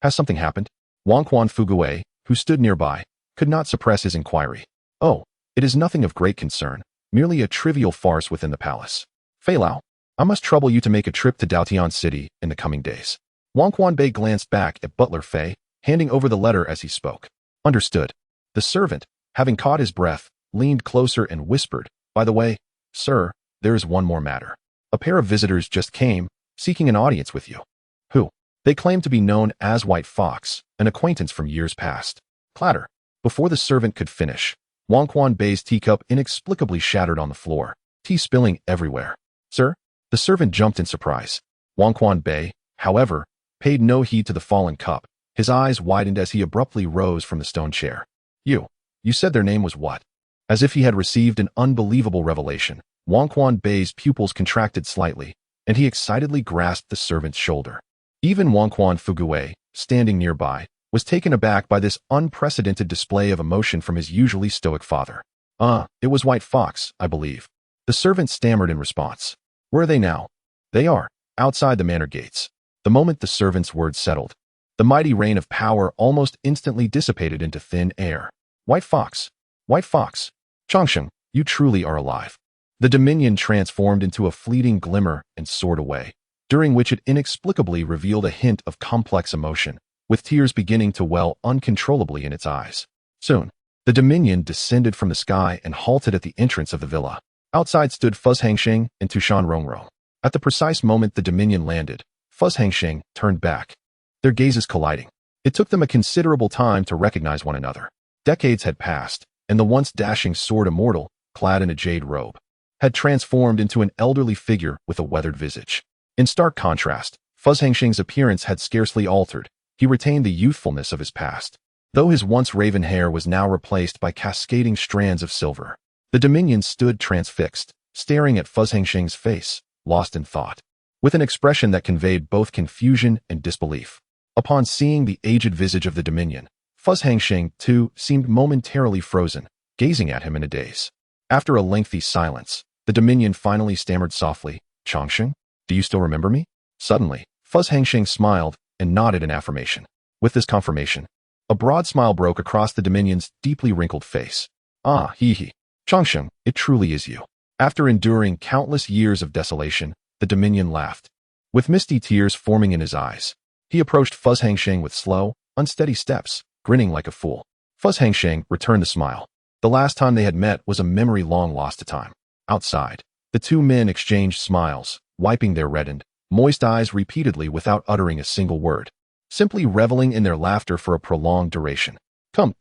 has something happened? Wangquan Fugui, who stood nearby, could not suppress his inquiry. Oh, it is nothing of great concern, merely a trivial farce within the palace. Fei Lao, I must trouble you to make a trip to Daotian City in the coming days. Wangquan Bei glanced back at Butler Fei, handing over the letter as he spoke. Understood. The servant, having caught his breath, leaned closer and whispered, By the way, sir, there is one more matter. A pair of visitors just came, seeking an audience with you. Who? They claim to be known as White Fox, an acquaintance from years past. Clatter. Before the servant could finish, Wangquan Bei's teacup inexplicably shattered on the floor, tea spilling everywhere. Sir? The servant jumped in surprise. Wangquan Bei, however, paid no heed to the fallen cup. His eyes widened as he abruptly rose from the stone chair. You said their name was what? As if he had received an unbelievable revelation, Wangquan Bei's pupils contracted slightly, and he excitedly grasped the servant's shoulder. Even Wangquan Fugui, standing nearby, was taken aback by this unprecedented display of emotion from his usually stoic father. It was White Fox, I believe. The servant stammered in response. Where are they now? They are, outside the manor gates. The moment the servant's words settled, the mighty rain of power almost instantly dissipated into thin air. White Fox! White Fox! Changsheng, you truly are alive. The dominion transformed into a fleeting glimmer and soared away, during which it inexplicably revealed a hint of complex emotion, with tears beginning to well uncontrollably in its eyes. Soon, the dominion descended from the sky and halted at the entrance of the villa. Outside stood Changsheng and Tu Shan Rongrong. At the precise moment the dominion landed, Changsheng turned back, their gazes colliding. It took them a considerable time to recognize one another. Decades had passed, and the once dashing sword immortal, clad in a jade robe, had transformed into an elderly figure with a weathered visage. In stark contrast, Changsheng's appearance had scarcely altered. He retained the youthfulness of his past, though his once raven hair was now replaced by cascading strands of silver. The dominion stood transfixed, staring at Changsheng's face, lost in thought, with an expression that conveyed both confusion and disbelief. Upon seeing the aged visage of the dominion, Changsheng, too, seemed momentarily frozen, gazing at him in a daze. After a lengthy silence, the dominion finally stammered softly, Changsheng, do you still remember me? Suddenly, Changsheng smiled and nodded in affirmation. With this confirmation, A broad smile broke across the Dominion's deeply wrinkled face. Ah, hee. Changsheng, it truly is you. After enduring countless years of desolation, the Dominion laughed. With misty tears forming in his eyes, he approached Changsheng with slow, unsteady steps, grinning like a fool. Changsheng returned the smile. The last time they had met was a memory long lost to time. Outside, the two men exchanged smiles, wiping their reddened, moist eyes repeatedly without uttering a single word, simply reveling in their laughter for a prolonged duration. Come.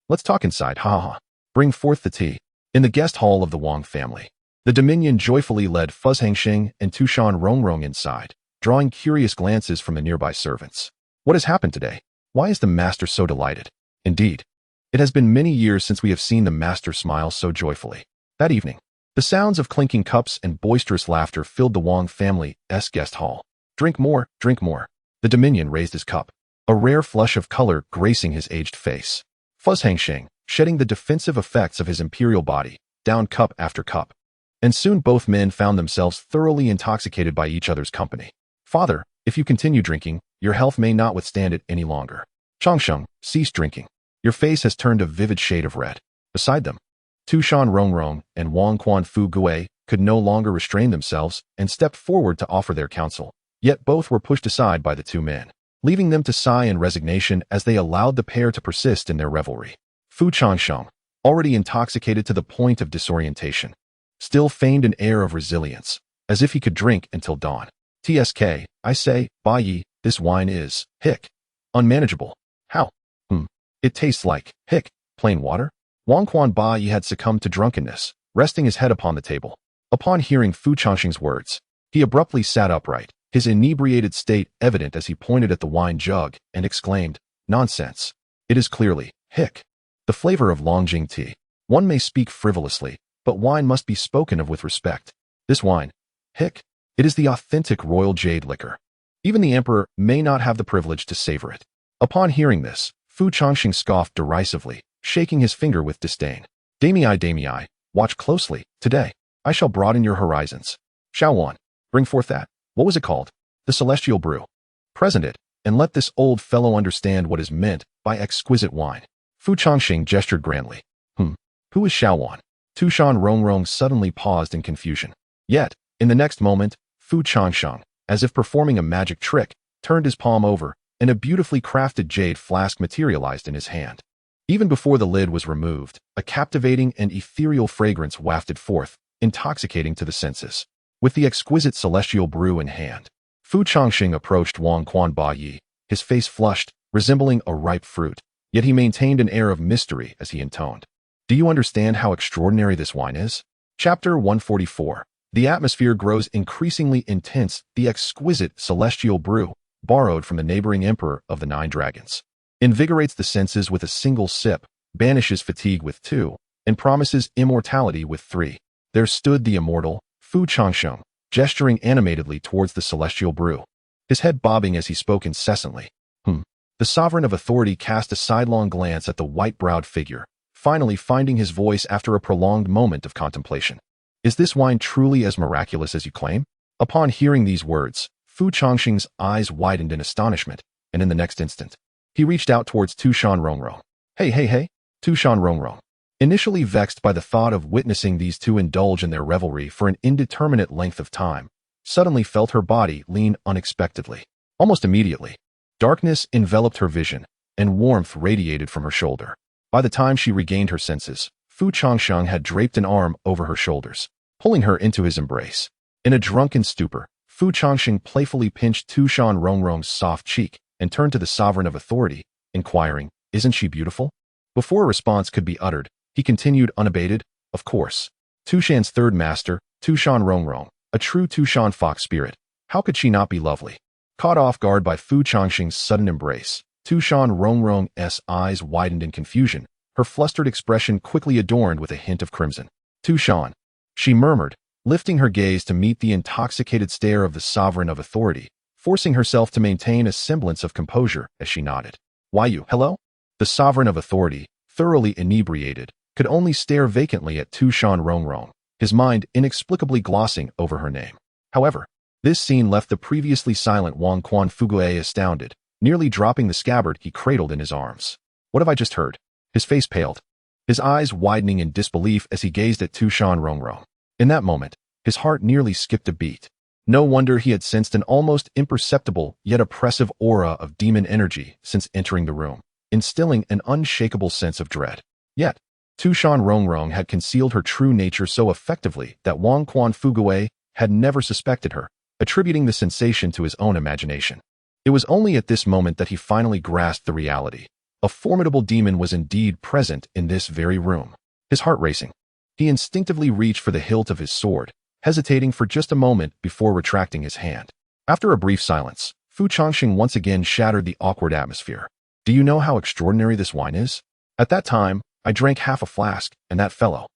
Let's talk inside, ha. Bring forth the tea. In the guest hall of the Wang family, the Dominion joyfully led Changsheng and Tu Shan Rongrong inside, drawing curious glances from the nearby servants. What has happened today? Why is the master so delighted? Indeed, it has been many years since we have seen the master smile so joyfully. That evening, the sounds of clinking cups and boisterous laughter filled the Wang family's guest hall. Drink more. The Dominion raised his cup, a rare flush of color gracing his aged face. Changsheng, shedding the defensive effects of his imperial body, downed cup after cup. And soon both men found themselves thoroughly intoxicated by each other's company. Father, if you continue drinking, your health may not withstand it any longer. Changsheng, cease drinking. Your face has turned a vivid shade of red. Beside them, Tu Shan Rongrong and Wang Quan Fu Gui could no longer restrain themselves and stepped forward to offer their counsel. Yet both were pushed aside by the two men, leaving them to sigh in resignation as they allowed the pair to persist in their revelry. Fu Changsheng, already intoxicated to the point of disorientation, still feigned an air of resilience, as if he could drink until dawn. TSK, I say, Ba Yi, this wine is, unmanageable. How? It tastes like, plain water? Wang Quan Ba Yi had succumbed to drunkenness, resting his head upon the table. Upon hearing Fu Changsheng's words, he abruptly sat upright, his inebriated state evident as he pointed at the wine jug and exclaimed, Nonsense. It is clearly, the flavor of Longjing tea. One may speak frivolously, but wine must be spoken of with respect. This wine, it is the authentic royal jade liquor. Even the emperor may not have the privilege to savor it. Upon hearing this, Fu Changsheng scoffed derisively, shaking his finger with disdain. Damei, watch closely. Today, I shall broaden your horizons. Xiaowan, bring forth that. What was it called? The celestial brew. Present it, and let this old fellow understand what is meant by exquisite wine. Fu Changsheng gestured grandly. Who is Xiaowan? Tu Shan Rongrong suddenly paused in confusion. Yet, in the next moment, Fu Changsheng, as if performing a magic trick, turned his palm over, and a beautifully crafted jade flask materialized in his hand. Even before the lid was removed, a captivating and ethereal fragrance wafted forth, intoxicating to the senses. With the exquisite celestial brew in hand, Fu Changsheng approached Wang Quan Ba Yi, his face flushed, resembling a ripe fruit, yet he maintained an air of mystery as he intoned. Do you understand how extraordinary this wine is? Chapter 144. The atmosphere grows increasingly intense. The exquisite celestial brew, borrowed from the neighboring emperor of the 9 dragons, invigorates the senses with a single sip, banishes fatigue with 2, and promises immortality with 3. There stood the immortal, Fu Changsheng, gesturing animatedly towards the celestial brew, his head bobbing as he spoke incessantly. The sovereign of authority cast a sidelong glance at the white-browed figure, finally finding his voice after a prolonged moment of contemplation. Is this wine truly as miraculous as you claim? Upon hearing these words, Fu Changsheng's eyes widened in astonishment, and in the next instant, he reached out towards Tu Shan Rongrong. Hey, Tu Shan Rongrong. Initially vexed by the thought of witnessing these two indulge in their revelry for an indeterminate length of time, suddenly felt her body lean unexpectedly. Almost immediately, darkness enveloped her vision, and warmth radiated from her shoulder. By the time she regained her senses, Fu Changsheng had draped an arm over her shoulders, pulling her into his embrace. In a drunken stupor, Fu Changsheng playfully pinched Tu Shan Rongrong's soft cheek and turned to the sovereign of authority, inquiring, Isn't she beautiful? Before a response could be uttered, he continued unabated, Of course. Tu Shan's third master, Tu Shan Rongrong, a true Tu Shan fox spirit. How could she not be lovely? Caught off guard by Fu Changsheng's sudden embrace, Tu Shan Rongrong's eyes widened in confusion, her flustered expression quickly adorned with a hint of crimson. Tu Shan, she murmured, lifting her gaze to meet the intoxicated stare of the sovereign of authority, forcing herself to maintain a semblance of composure as she nodded. Why you, hello? The sovereign of authority, thoroughly inebriated, could only stare vacantly at Tu Shan Rongrong, his mind inexplicably glossing over her name. However, this scene left the previously silent Wang Quan Fu Gui astounded, nearly dropping the scabbard he cradled in his arms. What have I just heard? His face paled, his eyes widening in disbelief as he gazed at Tu Shan Rongrong. In that moment, his heart nearly skipped a beat. No wonder he had sensed an almost imperceptible yet oppressive aura of demon energy since entering the room, instilling an unshakable sense of dread. Yet, Tu Shan Rongrong had concealed her true nature so effectively that Wang Quan Fugui had never suspected her, attributing the sensation to his own imagination. It was only at this moment that he finally grasped the reality. A formidable demon was indeed present in this very room. His heart racing, he instinctively reached for the hilt of his sword, hesitating for just a moment before retracting his hand. After a brief silence, Fu Changsheng once again shattered the awkward atmosphere. Do you know how extraordinary this wine is? At that time, I drank half a flask, and that fellow.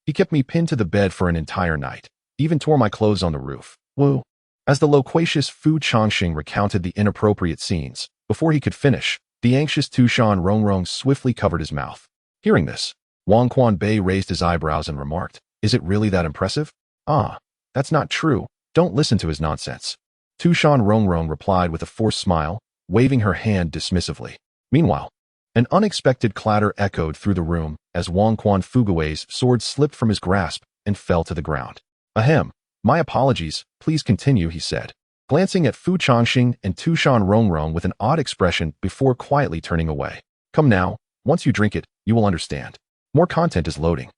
He kept me pinned to the bed for an entire night, even tore my clothes on the roof. Woo. As the loquacious Fu Changsheng recounted the inappropriate scenes, before he could finish, the anxious Tu Shan Rongrong swiftly covered his mouth. Hearing this, Wang Quanbei raised his eyebrows and remarked, "Is it really that impressive?" "Ah, that's not true. Don't listen to his nonsense." Tu Shan Rongrong replied with a forced smile, waving her hand dismissively. Meanwhile, an unexpected clatter echoed through the room as Wang Quan Fugui's sword slipped from his grasp and fell to the ground. "Ahem, my apologies, please continue," he said, glancing at Fu Changsheng and Tu Shan Rongrong with an odd expression before quietly turning away. "Come now, once you drink it, you will understand. More content is loading.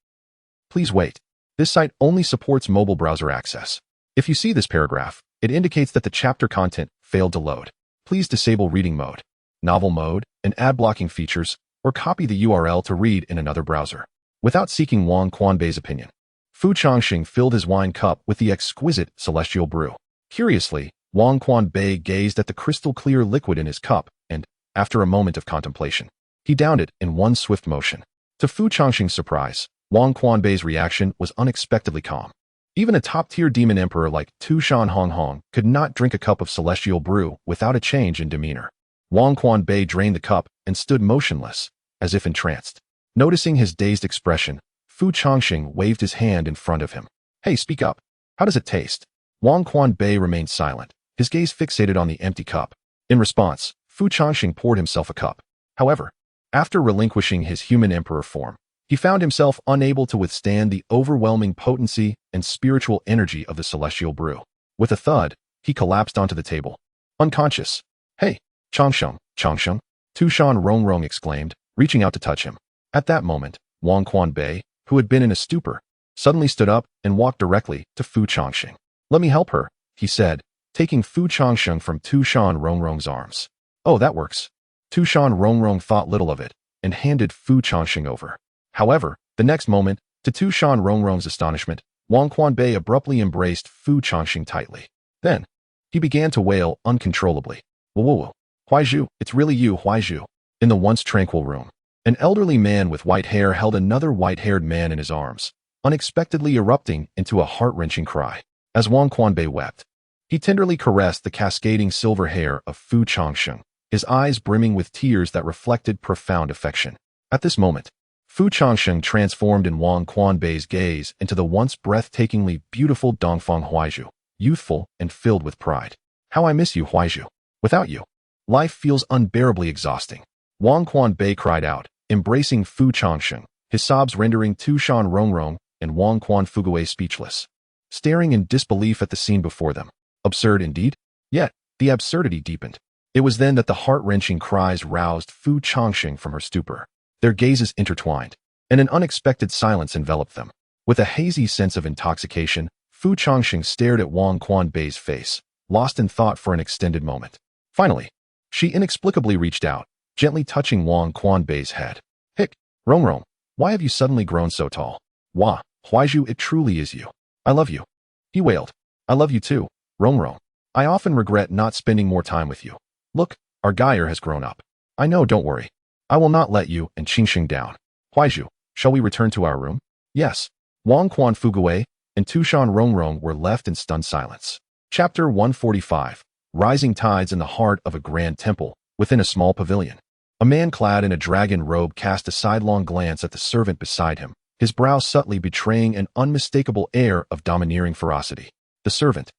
Please wait. This site only supports mobile browser access. If you see this paragraph, it indicates that the chapter content failed to load. Please disable reading mode, novel mode, and ad blocking features, or copy the URL to read in another browser." Without seeking Wang Quanbei's opinion, Fu Changsheng filled his wine cup with the exquisite celestial brew. Curiously, Wang Quanbei gazed at the crystal-clear liquid in his cup and, after a moment of contemplation, he downed it in one swift motion. To Fu Changsheng's surprise, Wang Quanbei's reaction was unexpectedly calm. Even a top-tier demon emperor like Tu Shan Rongrong could not drink a cup of celestial brew without a change in demeanor. Wang Quanbei drained the cup and stood motionless, as if entranced. Noticing his dazed expression, Fu Changsheng waved his hand in front of him. "Hey, speak up. How does it taste?" Wang Quanbei remained silent, his gaze fixated on the empty cup. In response, Fu Changsheng poured himself a cup. However, after relinquishing his human emperor form, he found himself unable to withstand the overwhelming potency and spiritual energy of the celestial brew. With a thud, he collapsed onto the table, unconscious. "Hey, Changsheng, Changsheng," Tu Shan Rongrong exclaimed, reaching out to touch him. At that moment, Wang Quanbei, who had been in a stupor, suddenly stood up and walked directly to Fu Changsheng. "Let me help her," he said, taking Fu Changsheng from Tu Shan Rongrong's arms. "Oh, that works." Tu Shan Rongrong thought little of it and handed Fu Changsheng over. However, the next moment, to Tu Shan Rongrong's astonishment, Wang Quanbei abruptly embraced Fu Changsheng tightly. Then, he began to wail uncontrollably. "Whoa, Huaizhu, it's really you, Huaizhu." In the once tranquil room, an elderly man with white hair held another white-haired man in his arms, unexpectedly erupting into a heart-wrenching cry. As Wang Quanbei wept, he tenderly caressed the cascading silver hair of Fu Changsheng, his eyes brimming with tears that reflected profound affection. At this moment, Fu Changsheng transformed in Wang Quanbei's gaze into the once breathtakingly beautiful Dongfang Huaizhu, youthful and filled with pride. "How I miss you, Huaizhu. Without you, life feels unbearably exhausting." Wang Quanbei cried out, embracing Fu Changsheng, his sobs rendering Tu Shan Rongrong and Wang Quan Fugui speechless, staring in disbelief at the scene before them. Absurd indeed? Yet, the absurdity deepened. It was then that the heart-wrenching cries roused Fu Changsheng from her stupor. Their gazes intertwined, and an unexpected silence enveloped them. With a hazy sense of intoxication, Fu Changsheng stared at Wang Quanbei's face, lost in thought for an extended moment. Finally, she inexplicably reached out, gently touching Wang Quanbei's head. "Hick, Rongrong, why have you suddenly grown so tall? Wah, Huaizhu, it truly is you. I love you." He wailed. "I love you too, Rongrong. I often regret not spending more time with you. Look, our Geyer has grown up. I know, don't worry. I will not let you and Changsheng down. Huaizhu, shall we return to our room?" "Yes." Wang Quan Fugui and Tu Shan Rongrong were left in stunned silence. Chapter 145. Rising tides in the heart of a grand temple, within a small pavilion. A man clad in a dragon robe cast a sidelong glance at the servant beside him, his brow subtly betraying an unmistakable air of domineering ferocity. The servant,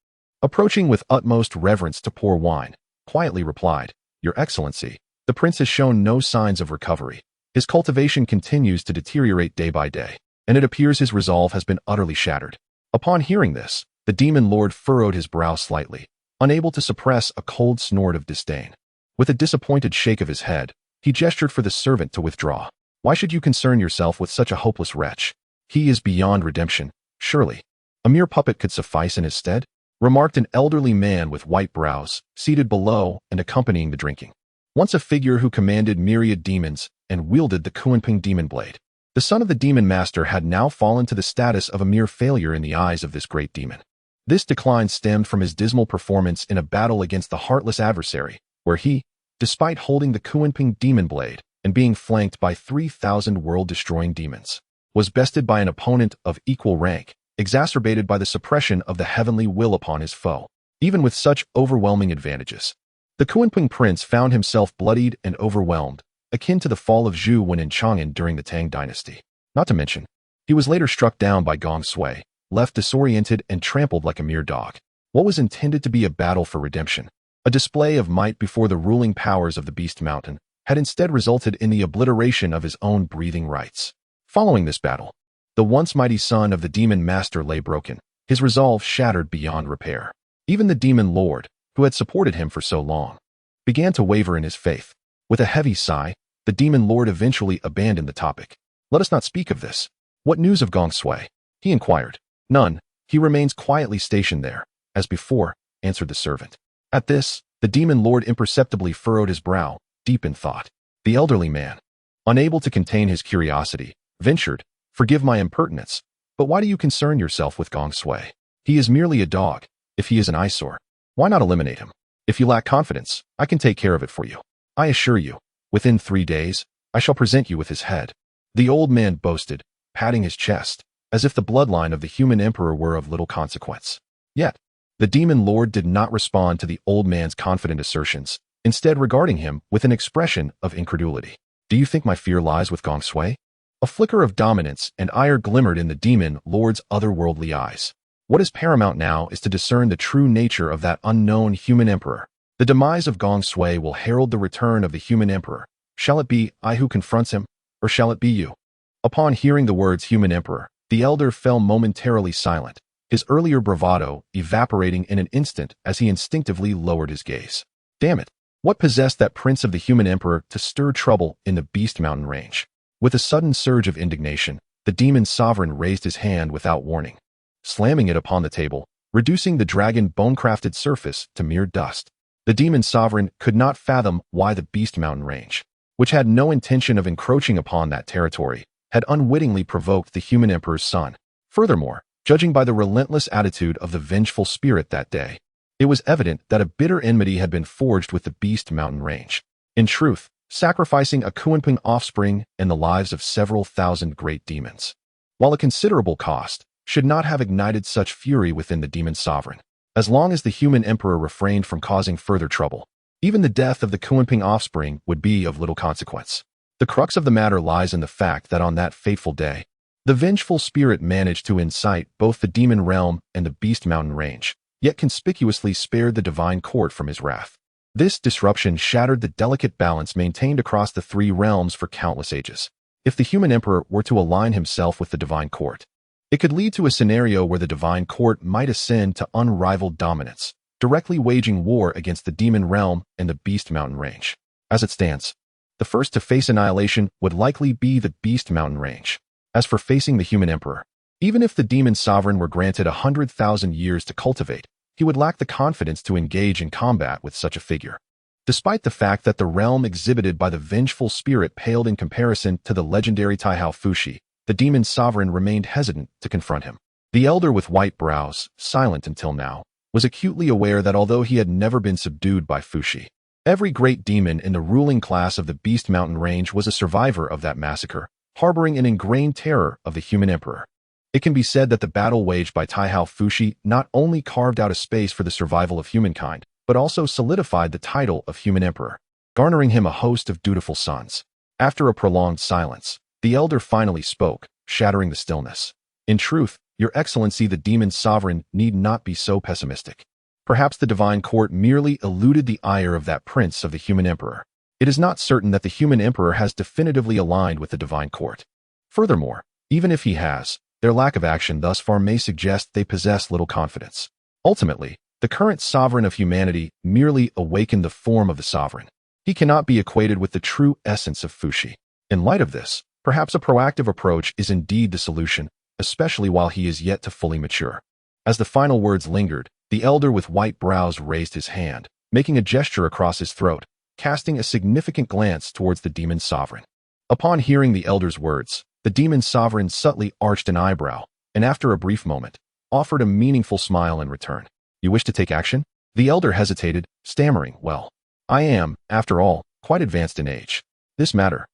approaching with utmost reverence to pour wine, quietly replied, Your Excellency, the prince has shown no signs of recovery. His cultivation continues to deteriorate day by day, and it appears his resolve has been utterly shattered. Upon hearing this, the demon lord furrowed his brow slightly, unable to suppress a cold snort of disdain. With a disappointed shake of his head, he gestured for the servant to withdraw. Why should you concern yourself with such a hopeless wretch? He is beyond redemption, surely. A mere puppet could suffice in his stead, remarked an elderly man with white brows, seated below and accompanying the drinking. Once a figure who commanded myriad demons and wielded the Kunping demon blade. The son of the demon master had now fallen to the status of a mere failure in the eyes of this great demon. This decline stemmed from his dismal performance in a battle against the heartless adversary, where he, despite holding the Kunping demon blade and being flanked by 3,000 world-destroying demons, was bested by an opponent of equal rank, exacerbated by the suppression of the heavenly will upon his foe. Even with such overwhelming advantages, the Kunping prince found himself bloodied and overwhelmed, akin to the fall of Zhu Wen in Changsheng during the Tang dynasty. Not to mention, he was later struck down by Gong Sui, left disoriented and trampled like a mere dog. What was intended to be a battle for redemption, a display of might before the ruling powers of the Beast Mountain, had instead resulted in the obliteration of his own breathing rights. Following this battle, the once mighty son of the demon master lay broken, his resolve shattered beyond repair. Even the demon lord, who had supported him for so long, began to waver in his faith. With a heavy sigh, the demon lord eventually abandoned the topic. Let us not speak of this. What news of Gong Sui? He inquired. None. He remains quietly stationed there, as before, answered the servant. At this, the demon lord imperceptibly furrowed his brow, deep in thought. The elderly man, unable to contain his curiosity, ventured, Forgive my impertinence, but why do you concern yourself with Gong Sui? He is merely a dog. If he is an eyesore, why not eliminate him? If you lack confidence, I can take care of it for you. I assure you, within 3 days, I shall present you with his head. The old man boasted, patting his chest, as if the bloodline of the human emperor were of little consequence. Yet, the demon lord did not respond to the old man's confident assertions, instead regarding him with an expression of incredulity. Do you think my fear lies with Gong Sui? A flicker of dominance and ire glimmered in the demon lord's otherworldly eyes. What is paramount now is to discern the true nature of that unknown human emperor. The demise of Gong Sui will herald the return of the human emperor. Shall it be I who confronts him, or shall it be you? Upon hearing the words human emperor, the elder fell momentarily silent, his earlier bravado evaporating in an instant as he instinctively lowered his gaze. Damn it! What possessed that prince of the human emperor to stir trouble in the Beast Mountain range? With a sudden surge of indignation, the demon sovereign raised his hand without warning, slamming it upon the table, reducing the dragon bone-crafted surface to mere dust. The demon sovereign could not fathom why the Beast Mountain range, which had no intention of encroaching upon that territory, had unwittingly provoked the human emperor's son. Furthermore, judging by the relentless attitude of the vengeful spirit that day, it was evident that a bitter enmity had been forged with the Beast Mountain range. In truth, sacrificing a Kunping offspring and the lives of several thousand great demons, while a considerable cost, should not have ignited such fury within the demon sovereign. As long as the human emperor refrained from causing further trouble, even the death of the Kunping offspring would be of little consequence. The crux of the matter lies in the fact that on that fateful day, the vengeful spirit managed to incite both the demon realm and the Beast Mountain range, yet conspicuously spared the divine court from his wrath. This disruption shattered the delicate balance maintained across the 3 realms for countless ages. If the human emperor were to align himself with the divine court, it could lead to a scenario where the divine court might ascend to unrivaled dominance, directly waging war against the demon realm and the Beast Mountain range. As it stands, the first to face annihilation would likely be the Beast Mountain range. As for facing the human emperor, even if the demon sovereign were granted 100,000 years to cultivate, he would lack the confidence to engage in combat with such a figure. Despite the fact that the realm exhibited by the vengeful spirit paled in comparison to the legendary Taihao Fushi, the demon sovereign remained hesitant to confront him. The elder with white brows, silent until now, was acutely aware that although he had never been subdued by Fushi, every great demon in the ruling class of the Beast Mountain range was a survivor of that massacre, harboring an ingrained terror of the human emperor. It can be said that the battle waged by Taihao Fushi not only carved out a space for the survival of humankind, but also solidified the title of human emperor, garnering him a host of dutiful sons. After a prolonged silence, the elder finally spoke, shattering the stillness. In truth, Your Excellency the demon sovereign need not be so pessimistic. Perhaps the divine court merely eluded the ire of that prince of the human emperor. It is not certain that the human emperor has definitively aligned with the divine court. Furthermore, even if he has, their lack of action thus far may suggest they possess little confidence. Ultimately, the current sovereign of humanity merely awakened the form of the sovereign. He cannot be equated with the true essence of Fuxi. In light of this, perhaps a proactive approach is indeed the solution, especially while he is yet to fully mature. As the final words lingered, the elder with white brows raised his hand, making a gesture across his throat, casting a significant glance towards the demon sovereign. Upon hearing the elder's words, the demon sovereign subtly arched an eyebrow, and after a brief moment, offered a meaningful smile in return. You wish to take action? The elder hesitated, stammering, well, I am, after all, quite advanced in age. This matter.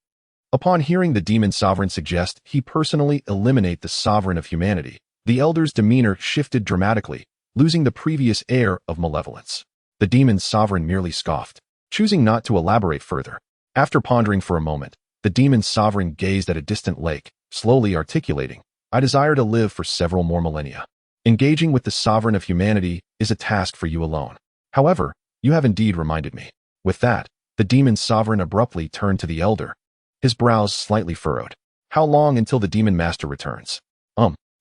Upon hearing the demon sovereign suggest he personally eliminate the sovereign of humanity, the elder's demeanor shifted dramatically, losing the previous air of malevolence. The demon sovereign merely scoffed, choosing not to elaborate further. After pondering for a moment, the demon sovereign gazed at a distant lake, slowly articulating, I desire to live for several more millennia. Engaging with the sovereign of humanity is a task for you alone. However, you have indeed reminded me. With that, the demon sovereign abruptly turned to the elder, his brows slightly furrowed. How long until the demon master returns?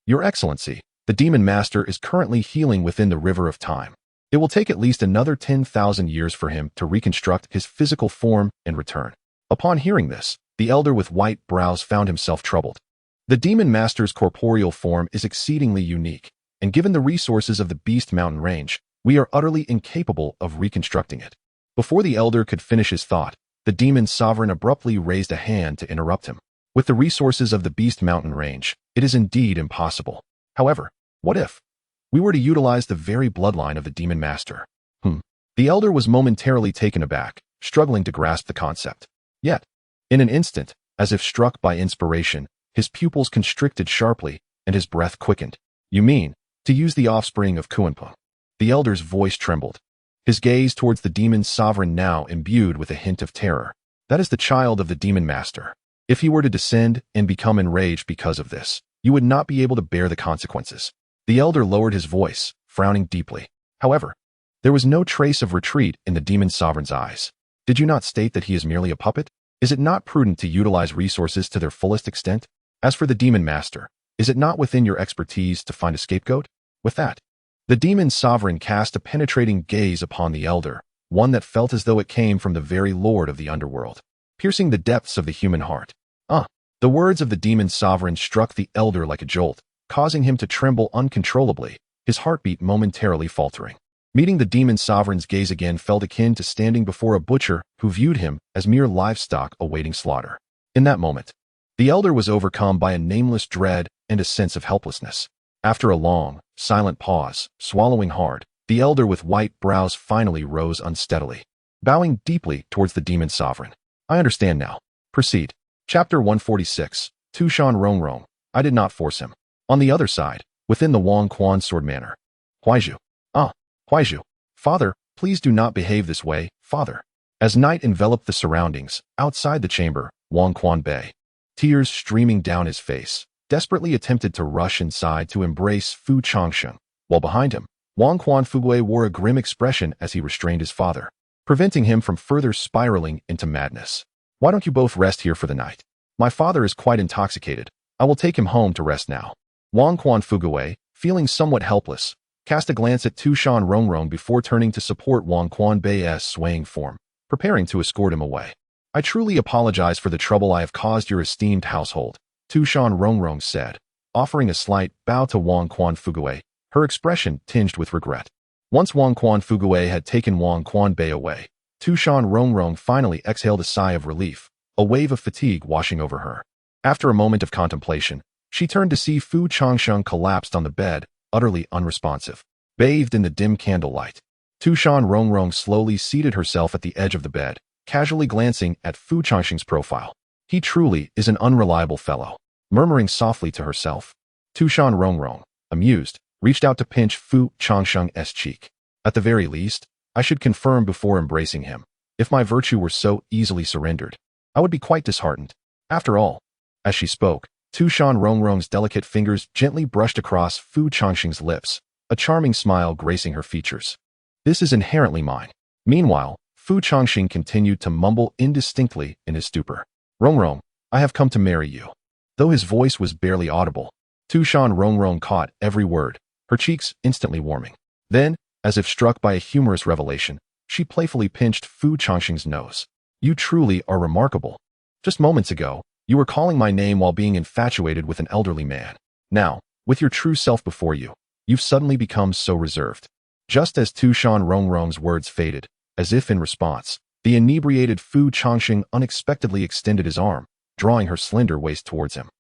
Your Excellency, the demon master is currently healing within the river of time. It will take at least another 10,000 years for him to reconstruct his physical form and return. Upon hearing this, the elder with white brows found himself troubled. The demon master's corporeal form is exceedingly unique, and given the resources of the Beast Mountain range, we are utterly incapable of reconstructing it. Before the elder could finish his thought, the demon sovereign abruptly raised a hand to interrupt him. With the resources of the Beast Mountain range, it is indeed impossible. However, what if we were to utilize the very bloodline of the demon master? The elder was momentarily taken aback, struggling to grasp the concept. Yet, in an instant, as if struck by inspiration, his pupils constricted sharply, and his breath quickened. You mean, to use the offspring of Kuanpung? The elder's voice trembled, his gaze towards the demon sovereign now imbued with a hint of terror. That is the child of the demon master. If he were to descend and become enraged because of this, you would not be able to bear the consequences. The elder lowered his voice, frowning deeply. However, there was no trace of retreat in the demon sovereign's eyes. Did you not state that he is merely a puppet? Is it not prudent to utilize resources to their fullest extent? As for the demon master, is it not within your expertise to find a scapegoat? With that, the demon sovereign cast a penetrating gaze upon the elder, one that felt as though it came from the very lord of the underworld, piercing the depths of the human heart. The words of the demon sovereign struck the elder like a jolt, causing him to tremble uncontrollably, his heartbeat momentarily faltering. Meeting the demon sovereign's gaze again felt akin to standing before a butcher who viewed him as mere livestock awaiting slaughter. In that moment, the elder was overcome by a nameless dread and a sense of helplessness. After a long, silent pause, swallowing hard, the elder with white brows finally rose unsteadily, bowing deeply towards the demon sovereign. I understand now. Proceed. Chapter 146, Tu Shan Rongrong. I did not force him. On the other side, within the Wang Quan sword manor. Huaizhu. Huaizhu. Father, please do not behave this way, father. As night enveloped the surroundings, outside the chamber, Wang Quan Bei, tears streaming down his face, desperately attempted to rush inside to embrace Fu Changsheng, while behind him, Wang Quan Fugui wore a grim expression as he restrained his father, preventing him from further spiraling into madness. Why don't you both rest here for the night? My father is quite intoxicated. I will take him home to rest now. Wang Quan Fugui, feeling somewhat helpless, cast a glance at Tu Shan Rongrong before turning to support Wang Quan Bei's swaying form, preparing to escort him away. I truly apologize for the trouble I have caused your esteemed household, Tu Shan Rongrong said, offering a slight bow to Wang Quan Fugui, her expression tinged with regret. Once Wang Quan Fugui had taken Wang Quan Bei away, Tu Shan Rongrong finally exhaled a sigh of relief, a wave of fatigue washing over her. After a moment of contemplation, she turned to see Fu Changsheng collapsed on the bed, utterly unresponsive, bathed in the dim candlelight. Tu Shan Rongrong slowly seated herself at the edge of the bed, casually glancing at Fu Changsheng's profile. He truly is an unreliable fellow, murmuring softly to herself. Tu Shan Rongrong, amused, reached out to pinch Fu Changsheng's cheek. At the very least, I should confirm before embracing him. If my virtue were so easily surrendered, I would be quite disheartened. After all, as she spoke, Tu Shan Rongrong's delicate fingers gently brushed across Fu Changsheng's lips, a charming smile gracing her features. This is inherently mine. Meanwhile, Fu Changsheng continued to mumble indistinctly in his stupor. Rongrong, I have come to marry you. Though his voice was barely audible, Tu Shan Rongrong caught every word, her cheeks instantly warming. Then, as if struck by a humorous revelation, she playfully pinched Fu Changsheng's nose. You truly are remarkable. Just moments ago, you were calling my name while being infatuated with an elderly man. Now, with your true self before you, you've suddenly become so reserved. Just as Tu Shan Rongrong's words faded, as if in response, the inebriated Fu Changsheng unexpectedly extended his arm, drawing her slender waist towards him.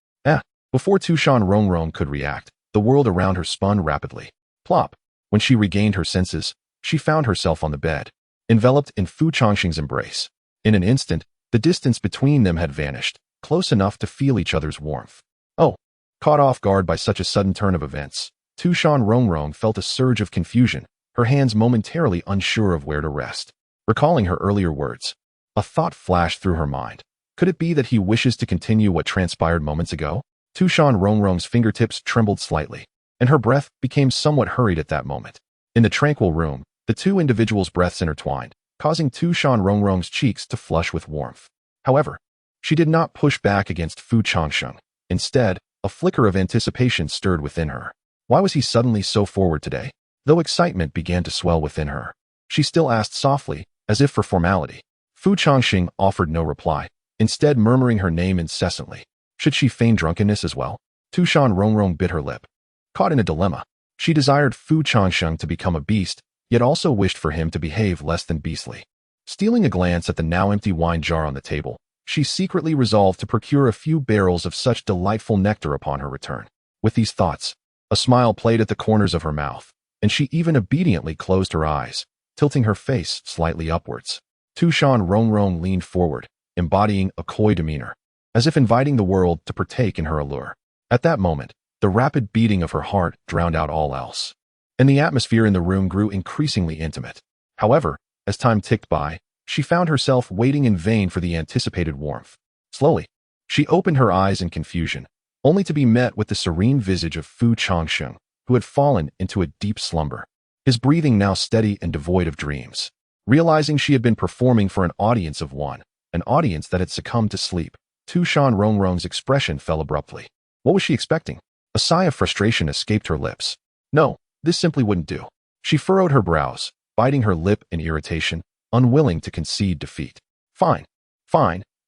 Before Tu Shan Rongrong could react, the world around her spun rapidly. Plop! When she regained her senses, she found herself on the bed, enveloped in Fu Changsheng's embrace. In an instant, the distance between them had vanished, close enough to feel each other's warmth. Oh! Caught off guard by such a sudden turn of events, Tu Shan Rongrong felt a surge of confusion, her hands momentarily unsure of where to rest. Recalling her earlier words, a thought flashed through her mind. Could it be that he wishes to continue what transpired moments ago? Tu Shan Rongrong's fingertips trembled slightly, and her breath became somewhat hurried at that moment. In the tranquil room, the two individuals' breaths intertwined, causing Tu Shan Rongrong's cheeks to flush with warmth. However, she did not push back against Fu Changsheng. Instead, a flicker of anticipation stirred within her. Why was he suddenly so forward today? Though excitement began to swell within her, she still asked softly, as if for formality. Fu Changsheng offered no reply, instead murmuring her name incessantly. Should she feign drunkenness as well? Tu Shan Rongrong bit her lip. Caught in a dilemma, she desired Fu Changsheng to become a beast, yet also wished for him to behave less than beastly. Stealing a glance at the now empty wine jar on the table, she secretly resolved to procure a few barrels of such delightful nectar upon her return. With these thoughts, a smile played at the corners of her mouth, and she even obediently closed her eyes, tilting her face slightly upwards. Tu Shan Rongrong leaned forward, embodying a coy demeanor, as if inviting the world to partake in her allure. At that moment, the rapid beating of her heart drowned out all else, and the atmosphere in the room grew increasingly intimate. However, as time ticked by, she found herself waiting in vain for the anticipated warmth. Slowly, she opened her eyes in confusion, only to be met with the serene visage of Fu Changsheng, who had fallen into a deep slumber, his breathing now steady and devoid of dreams. Realizing she had been performing for an audience of one, an audience that had succumbed to sleep, Tu Shan Rongrong's expression fell abruptly. What was she expecting? A sigh of frustration escaped her lips. No, this simply wouldn't do. She furrowed her brows, biting her lip in irritation, unwilling to concede defeat. Fine.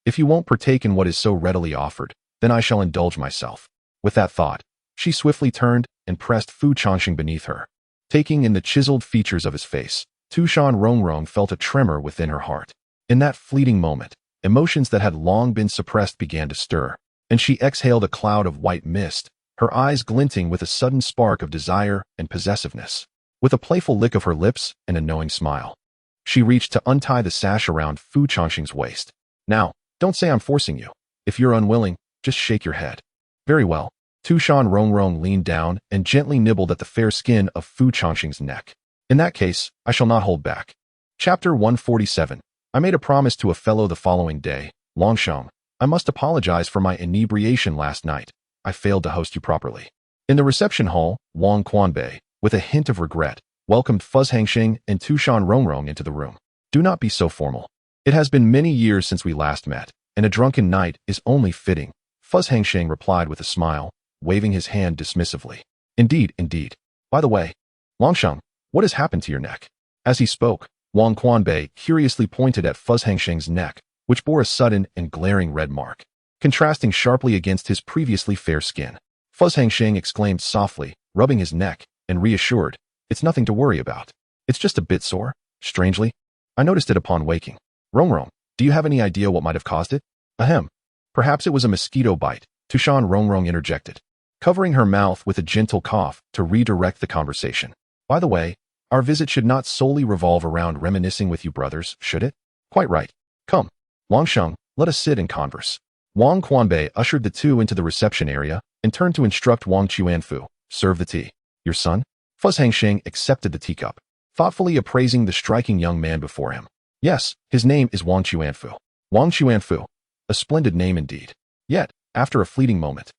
If you won't partake in what is so readily offered, then I shall indulge myself. With that thought, she swiftly turned and pressed Fu Changsheng beneath her. Taking in the chiseled features of his face, Tu Shan Rongrong felt a tremor within her heart. In that fleeting moment, emotions that had long been suppressed began to stir, and she exhaled a cloud of white mist, her eyes glinting with a sudden spark of desire and possessiveness. With a playful lick of her lips and a knowing smile, she reached to untie the sash around Fu Changsheng's waist. Now, don't say I'm forcing you. If you're unwilling, just shake your head. Very well. Tu Shan Rongrong leaned down and gently nibbled at the fair skin of Fu Changsheng's neck. In that case, I shall not hold back. Chapter 147. I made a promise to a fellow the following day. Longsheng, I must apologize for my inebriation last night. I failed to host you properly. In the reception hall, Wang Quanbei, with a hint of regret, welcomed Fushangsheng and Tu Shan Rongrong into the room. Do not be so formal. It has been many years since we last met, and a drunken night is only fitting. Fushangsheng replied with a smile, waving his hand dismissively. Indeed. By the way, Longsheng, what has happened to your neck? As he spoke, Wang Quanbei curiously pointed at Fushangsheng's neck, which bore a sudden and glaring red mark, contrasting sharply against his previously fair skin. Fushangsheng exclaimed softly, rubbing his neck, and reassured, it's nothing to worry about. It's just a bit sore. Strangely, I noticed it upon waking. Rongrong, do you have any idea what might have caused it? Ahem. Perhaps it was a mosquito bite, Tu Shan Rongrong interjected, covering her mouth with a gentle cough to redirect the conversation. By the way, our visit should not solely revolve around reminiscing with you brothers, should it? Quite right. Come, Longsheng, let us sit and converse. Wang Quanbei ushered the two into the reception area and turned to instruct Wang Chuanfu, serve the tea. Your son? Fushangsheng accepted the teacup, thoughtfully appraising the striking young man before him. Yes, his name is Wang Chuanfu. Wang Chuanfu. A splendid name indeed. Yet, after a fleeting moment,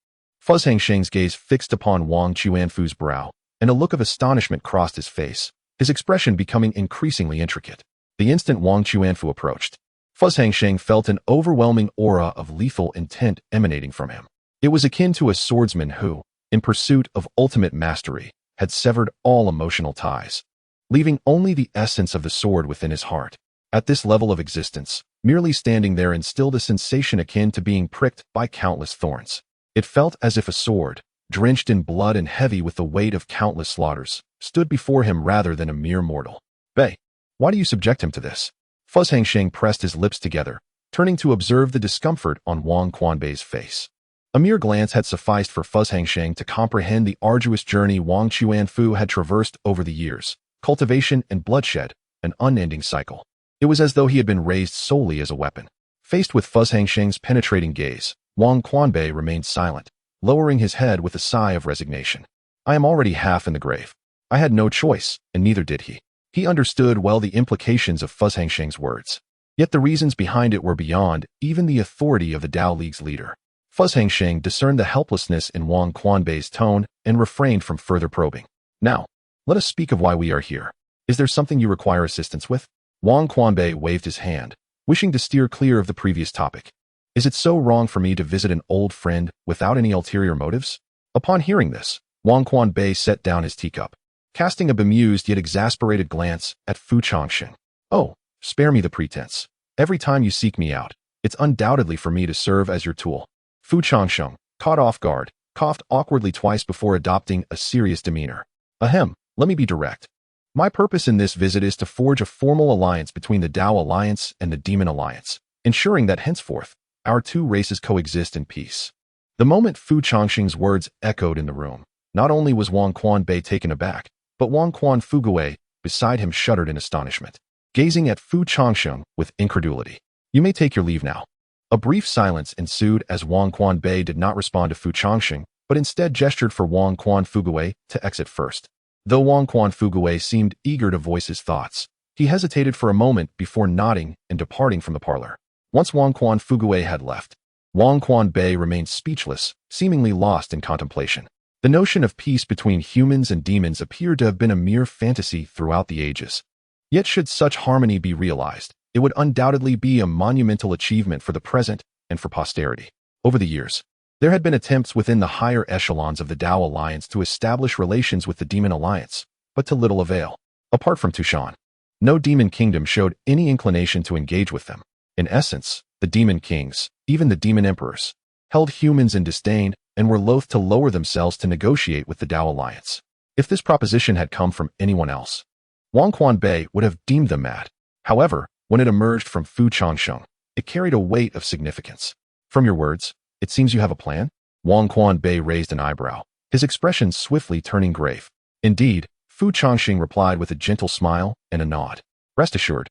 Fushangsheng's gaze fixed upon Wang Chuanfu's brow, and a look of astonishment crossed his face. his expression becoming increasingly intricate. The instant Wang Chuanfu approached, Changsheng felt an overwhelming aura of lethal intent emanating from him. It was akin to a swordsman who, in pursuit of ultimate mastery, had severed all emotional ties, leaving only the essence of the sword within his heart. At this level of existence, merely standing there instilled a sensation akin to being pricked by countless thorns. It felt as if a sword, drenched in blood and heavy with the weight of countless slaughters, stood before him rather than a mere mortal. "Bei, why do you subject him to this?" Changsheng pressed his lips together, turning to observe the discomfort on Wang Quanbei's face. A mere glance had sufficed for Changsheng to comprehend the arduous journey Wang Chuanfu had traversed over the years: cultivation and bloodshed, an unending cycle. It was as though he had been raised solely as a weapon. Faced with Changsheng's penetrating gaze, Wang Quanbei remained silent, lowering his head with a sigh of resignation. "I am already half in the grave. I had no choice, and neither did he." He understood well the implications of Changsheng's words. Yet the reasons behind it were beyond even the authority of the Dao League's leader. Changsheng discerned the helplessness in Wang Quanbei's tone and refrained from further probing. "Now, let us speak of why we are here. Is there something you require assistance with?" Wang Quanbei waved his hand, wishing to steer clear of the previous topic. "Is it so wrong for me to visit an old friend without any ulterior motives?" Upon hearing this, Wang Quanbei set down his teacup, casting a bemused yet exasperated glance at Changsheng. "Oh, spare me the pretense. Every time you seek me out, it's undoubtedly for me to serve as your tool." Changsheng, caught off guard, coughed awkwardly twice before adopting a serious demeanor. "Ahem, let me be direct. My purpose in this visit is to forge a formal alliance between the Dao Alliance and the Demon Alliance, ensuring that henceforth, our two races coexist in peace." The moment Changsheng's words echoed in the room, not only was Wang Quanbei taken aback, but Wang Quanfugue beside him shuddered in astonishment, gazing at Changsheng with incredulity. "You may take your leave now." A brief silence ensued as Wang Quanbei did not respond to Changsheng, but instead gestured for Wang Quanfugue to exit first. Though Wang Quanfugue seemed eager to voice his thoughts, he hesitated for a moment before nodding and departing from the parlor. Once Wang Quanfugue had left, Wang Quanbei remained speechless, seemingly lost in contemplation. The notion of peace between humans and demons appeared to have been a mere fantasy throughout the ages. Yet should such harmony be realized, it would undoubtedly be a monumental achievement for the present and for posterity. Over the years, there had been attempts within the higher echelons of the Dao Alliance to establish relations with the Demon Alliance, but to little avail. Apart from Tu Shan, no demon kingdom showed any inclination to engage with them. In essence, the demon kings, even the demon emperors, held humans in disdain and were loath to lower themselves to negotiate with the Dao Alliance. If this proposition had come from anyone else, Wang Quanbei would have deemed them mad. However, when it emerged from Changsheng, it carried a weight of significance. "From your words, it seems you have a plan?" Wang Quanbei raised an eyebrow, his expression swiftly turning grave. "Indeed," Changsheng replied with a gentle smile and a nod. "Rest assured,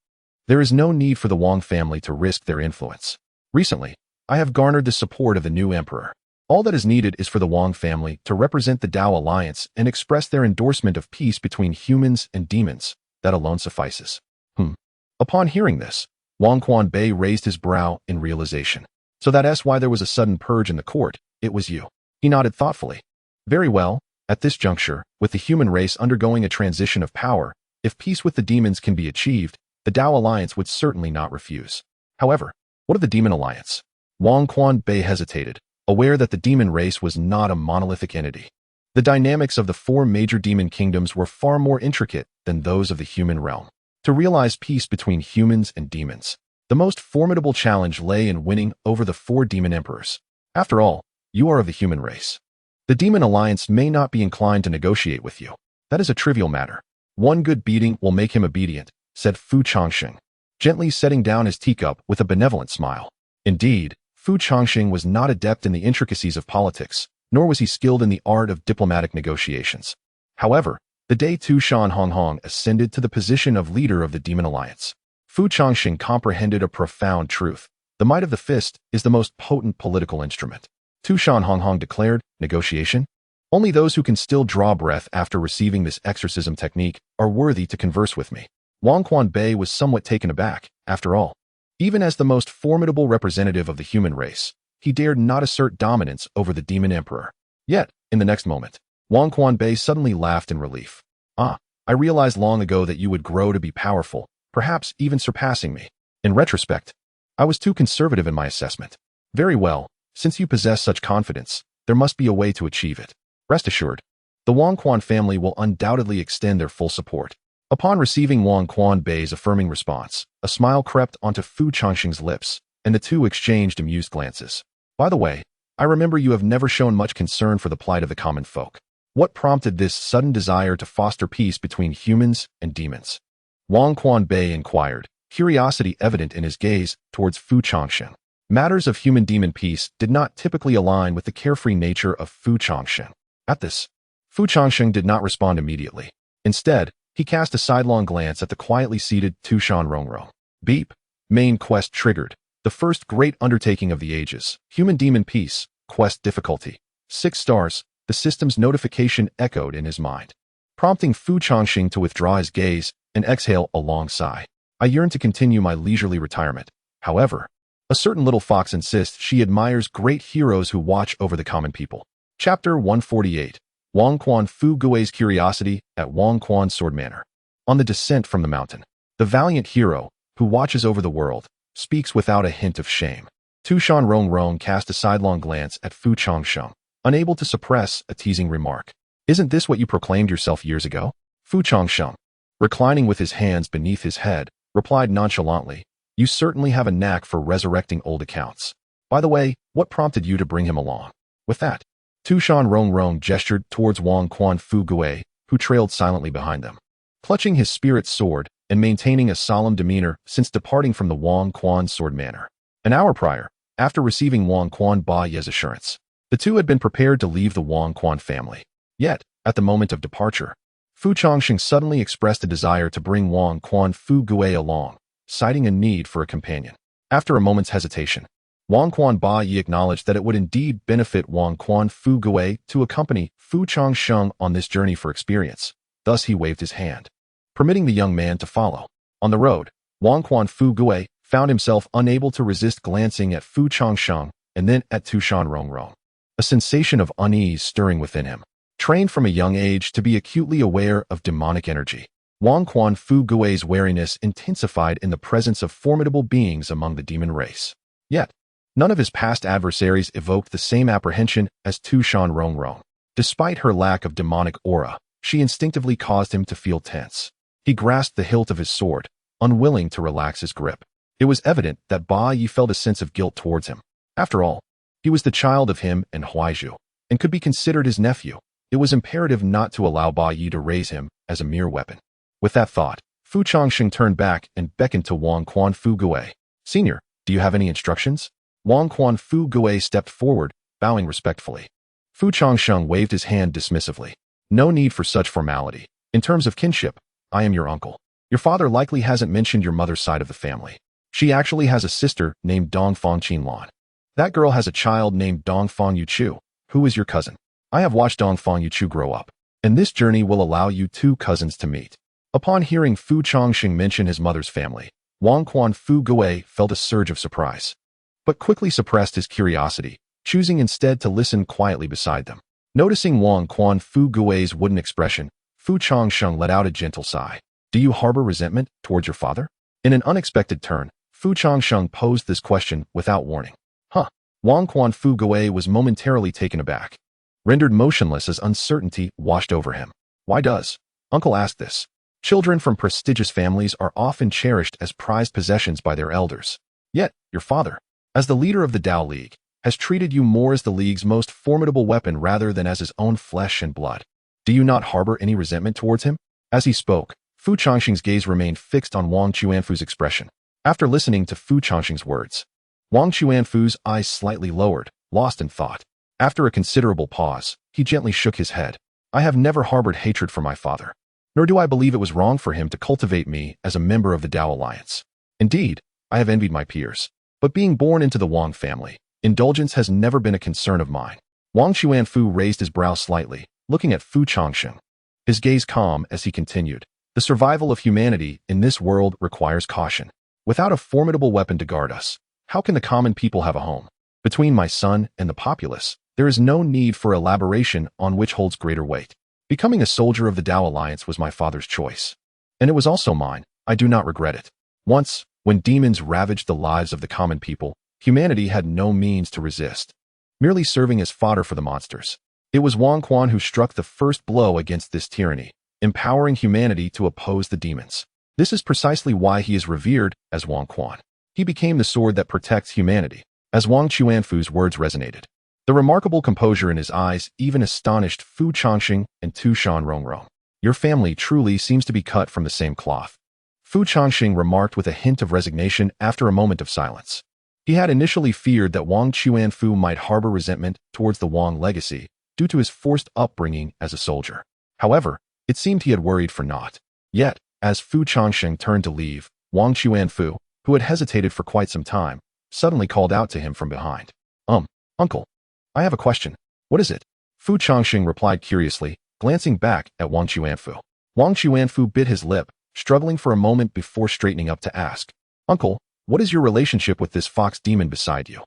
there is no need for the Wang family to risk their influence. Recently, I have garnered the support of the new emperor. All that is needed is for the Wang family to represent the Dao Alliance and express their endorsement of peace between humans and demons. That alone suffices." Upon hearing this, Wang Quanbei raised his brow in realization. "So that's why there was a sudden purge in the court. It was you." He nodded thoughtfully. "Very well. At this juncture, with the human race undergoing a transition of power, if peace with the demons can be achieved, the Dao Alliance would certainly not refuse. However, what of the Demon Alliance?" Wang Quanbei hesitated, aware that the demon race was not a monolithic entity. The dynamics of the four major demon kingdoms were far more intricate than those of the human realm. To realize peace between humans and demons, the most formidable challenge lay in winning over the four demon emperors. After all, you are of the human race. The Demon Alliance may not be inclined to negotiate with you. That is a trivial matter. One good beating will make him obedient, said Changsheng, gently setting down his teacup with a benevolent smile. Indeed, Changsheng was not adept in the intricacies of politics, nor was he skilled in the art of diplomatic negotiations. However, the day Tu Shan Rongrong ascended to the position of leader of the Demon Alliance, Changsheng comprehended a profound truth. The might of the fist is the most potent political instrument. Tu Shan Rongrong declared, "Negotiation? Only those who can still draw breath after receiving this exorcism technique are worthy to converse with me." Wang Quanbei was somewhat taken aback. After all, even as the most formidable representative of the human race, he dared not assert dominance over the demon emperor. Yet, in the next moment, Wang Quanbei suddenly laughed in relief. "Ah, I realized long ago that you would grow to be powerful, perhaps even surpassing me. In retrospect, I was too conservative in my assessment. Very well, since you possess such confidence, there must be a way to achieve it. Rest assured, the Wang Quan family will undoubtedly extend their full support. Upon receiving Wang Quan Bei's affirming response, a smile crept onto Fu Changsheng's lips, and the two exchanged amused glances. By the way, I remember you have never shown much concern for the plight of the common folk. What prompted this sudden desire to foster peace between humans and demons? Wang Quan Bei inquired, curiosity evident in his gaze towards Fu Changsheng. Matters of human-demon peace did not typically align with the carefree nature of Fu Changsheng. At this, Fu Changsheng did not respond immediately. Instead, he cast a sidelong glance at the quietly seated Tu Shan Rongrong. Beep. Main quest triggered. The first great undertaking of the ages. Human-demon peace. Quest difficulty. 6 stars. The system's notification echoed in his mind, prompting Fu Changsheng to withdraw his gaze and exhale a long sigh. I yearn to continue my leisurely retirement. However, a certain little fox insists she admires great heroes who watch over the common people. Chapter 148. Wang Quan Fu Gui's Curiosity at Wang Quan Sword Manor. On the descent from the mountain, the valiant hero, who watches over the world, speaks without a hint of shame. Tu Shan Rongrong cast a sidelong glance at Fu Changsheng, unable to suppress a teasing remark. Isn't this what you proclaimed yourself years ago? Fu Changsheng, reclining with his hands beneath his head, replied nonchalantly, you certainly have a knack for resurrecting old accounts. By the way, what prompted you to bring him along? With that, Tu Shan Rongrong gestured towards Wang Quan Fu Gui, who trailed silently behind them. Clutching his spirit sword and maintaining a solemn demeanor since departing from the Wang Quan Sword Manor. An hour prior, after receiving Wang Quan Bai's assurance, the two had been prepared to leave the Wang Quan family. Yet, at the moment of departure, Fu Changsheng suddenly expressed a desire to bring Wang Quan Fu Gui along, citing a need for a companion. After a moment's hesitation, Wang Quan Bai acknowledged that it would indeed benefit Wang Quan Fu Gui to accompany Fu Changsheng on this journey for experience. Thus he waved his hand, permitting the young man to follow. On the road, Wang Quan Fu Gui found himself unable to resist glancing at Fu Changsheng and then at Tu Shan Rongrong. A sensation of unease stirring within him. Trained from a young age to be acutely aware of demonic energy, Wang Quan Fu Gui's wariness intensified in the presence of formidable beings among the demon race. Yet, none of his past adversaries evoked the same apprehension as Tu Shan Rongrong. Despite her lack of demonic aura, she instinctively caused him to feel tense. He grasped the hilt of his sword, unwilling to relax his grip. It was evident that Ba Yi felt a sense of guilt towards him. After all, he was the child of him and Huaizhu, and could be considered his nephew. It was imperative not to allow Ba Yi to raise him as a mere weapon. With that thought, Fu Changsheng turned back and beckoned to Wang Quan Fu Gui. Senior, do you have any instructions? Wang Quan Fu Gui stepped forward, bowing respectfully. Fu Changsheng waved his hand dismissively. No need for such formality. In terms of kinship, I am your uncle. Your father likely hasn't mentioned your mother's side of the family. She actually has a sister named Dongfang Qinlan. That girl has a child named Dongfang Yuchu, who is your cousin. I have watched Dongfang Yuchu grow up, and this journey will allow you 2 cousins to meet. Upon hearing Fu Changsheng mention his mother's family, Wang Quan Fu Gui felt a surge of surprise, but quickly suppressed his curiosity, choosing instead to listen quietly beside them. Noticing Wang Quan Fu Gui's wooden expression, Fu Changsheng let out a gentle sigh. Do you harbor resentment towards your father? In an unexpected turn, Fu Changsheng posed this question without warning. Wang Quan Fu Gui was momentarily taken aback, rendered motionless as uncertainty washed over him. Why does Uncle ask this? Children from prestigious families are often cherished as prized possessions by their elders. Yet, your father, as the leader of the Tao League, has treated you more as the League's most formidable weapon rather than as his own flesh and blood. Do you not harbor any resentment towards him? As he spoke, Fu Changsheng's gaze remained fixed on Wang Chuanfu's expression. After listening to Fu Changsheng's words, Wang Chuanfu's eyes slightly lowered, lost in thought. After a considerable pause, he gently shook his head. I have never harbored hatred for my father, nor do I believe it was wrong for him to cultivate me as a member of the Tao Alliance. Indeed, I have envied my peers, but being born into the Wang family, indulgence has never been a concern of mine. Wang Chuanfu raised his brow slightly, looking at Fu Changsheng, his gaze calm as he continued. The survival of humanity in this world requires caution. Without a formidable weapon to guard us, how can the common people have a home? Between my son and the populace, there is no need for elaboration on which holds greater weight. Becoming a soldier of the Tao Alliance was my father's choice. And it was also mine. I do not regret it. Once, when demons ravaged the lives of the common people, humanity had no means to resist, merely serving as fodder for the monsters. It was Wang Quan who struck the first blow against this tyranny, empowering humanity to oppose the demons. This is precisely why he is revered as Wang Quan. He became the sword that protects humanity. As Wang Chuanfu's words resonated, the remarkable composure in his eyes even astonished Fu Changsheng and Tu Shan Rongrong. Your family truly seems to be cut from the same cloth. Fu Changsheng remarked with a hint of resignation after a moment of silence. He had initially feared that Wang Chuanfu might harbor resentment towards the Wang legacy due to his forced upbringing as a soldier. However, it seemed he had worried for naught. Yet, as Fu Changsheng turned to leave, Wang Chuanfu, who had hesitated for quite some time, suddenly called out to him from behind. Uncle, I have a question. What is it? Fu Changsheng replied curiously, glancing back at Wang Chuanfu. Wang Chuanfu bit his lip, struggling for a moment before straightening up to ask, Uncle, what is your relationship with this fox demon beside you?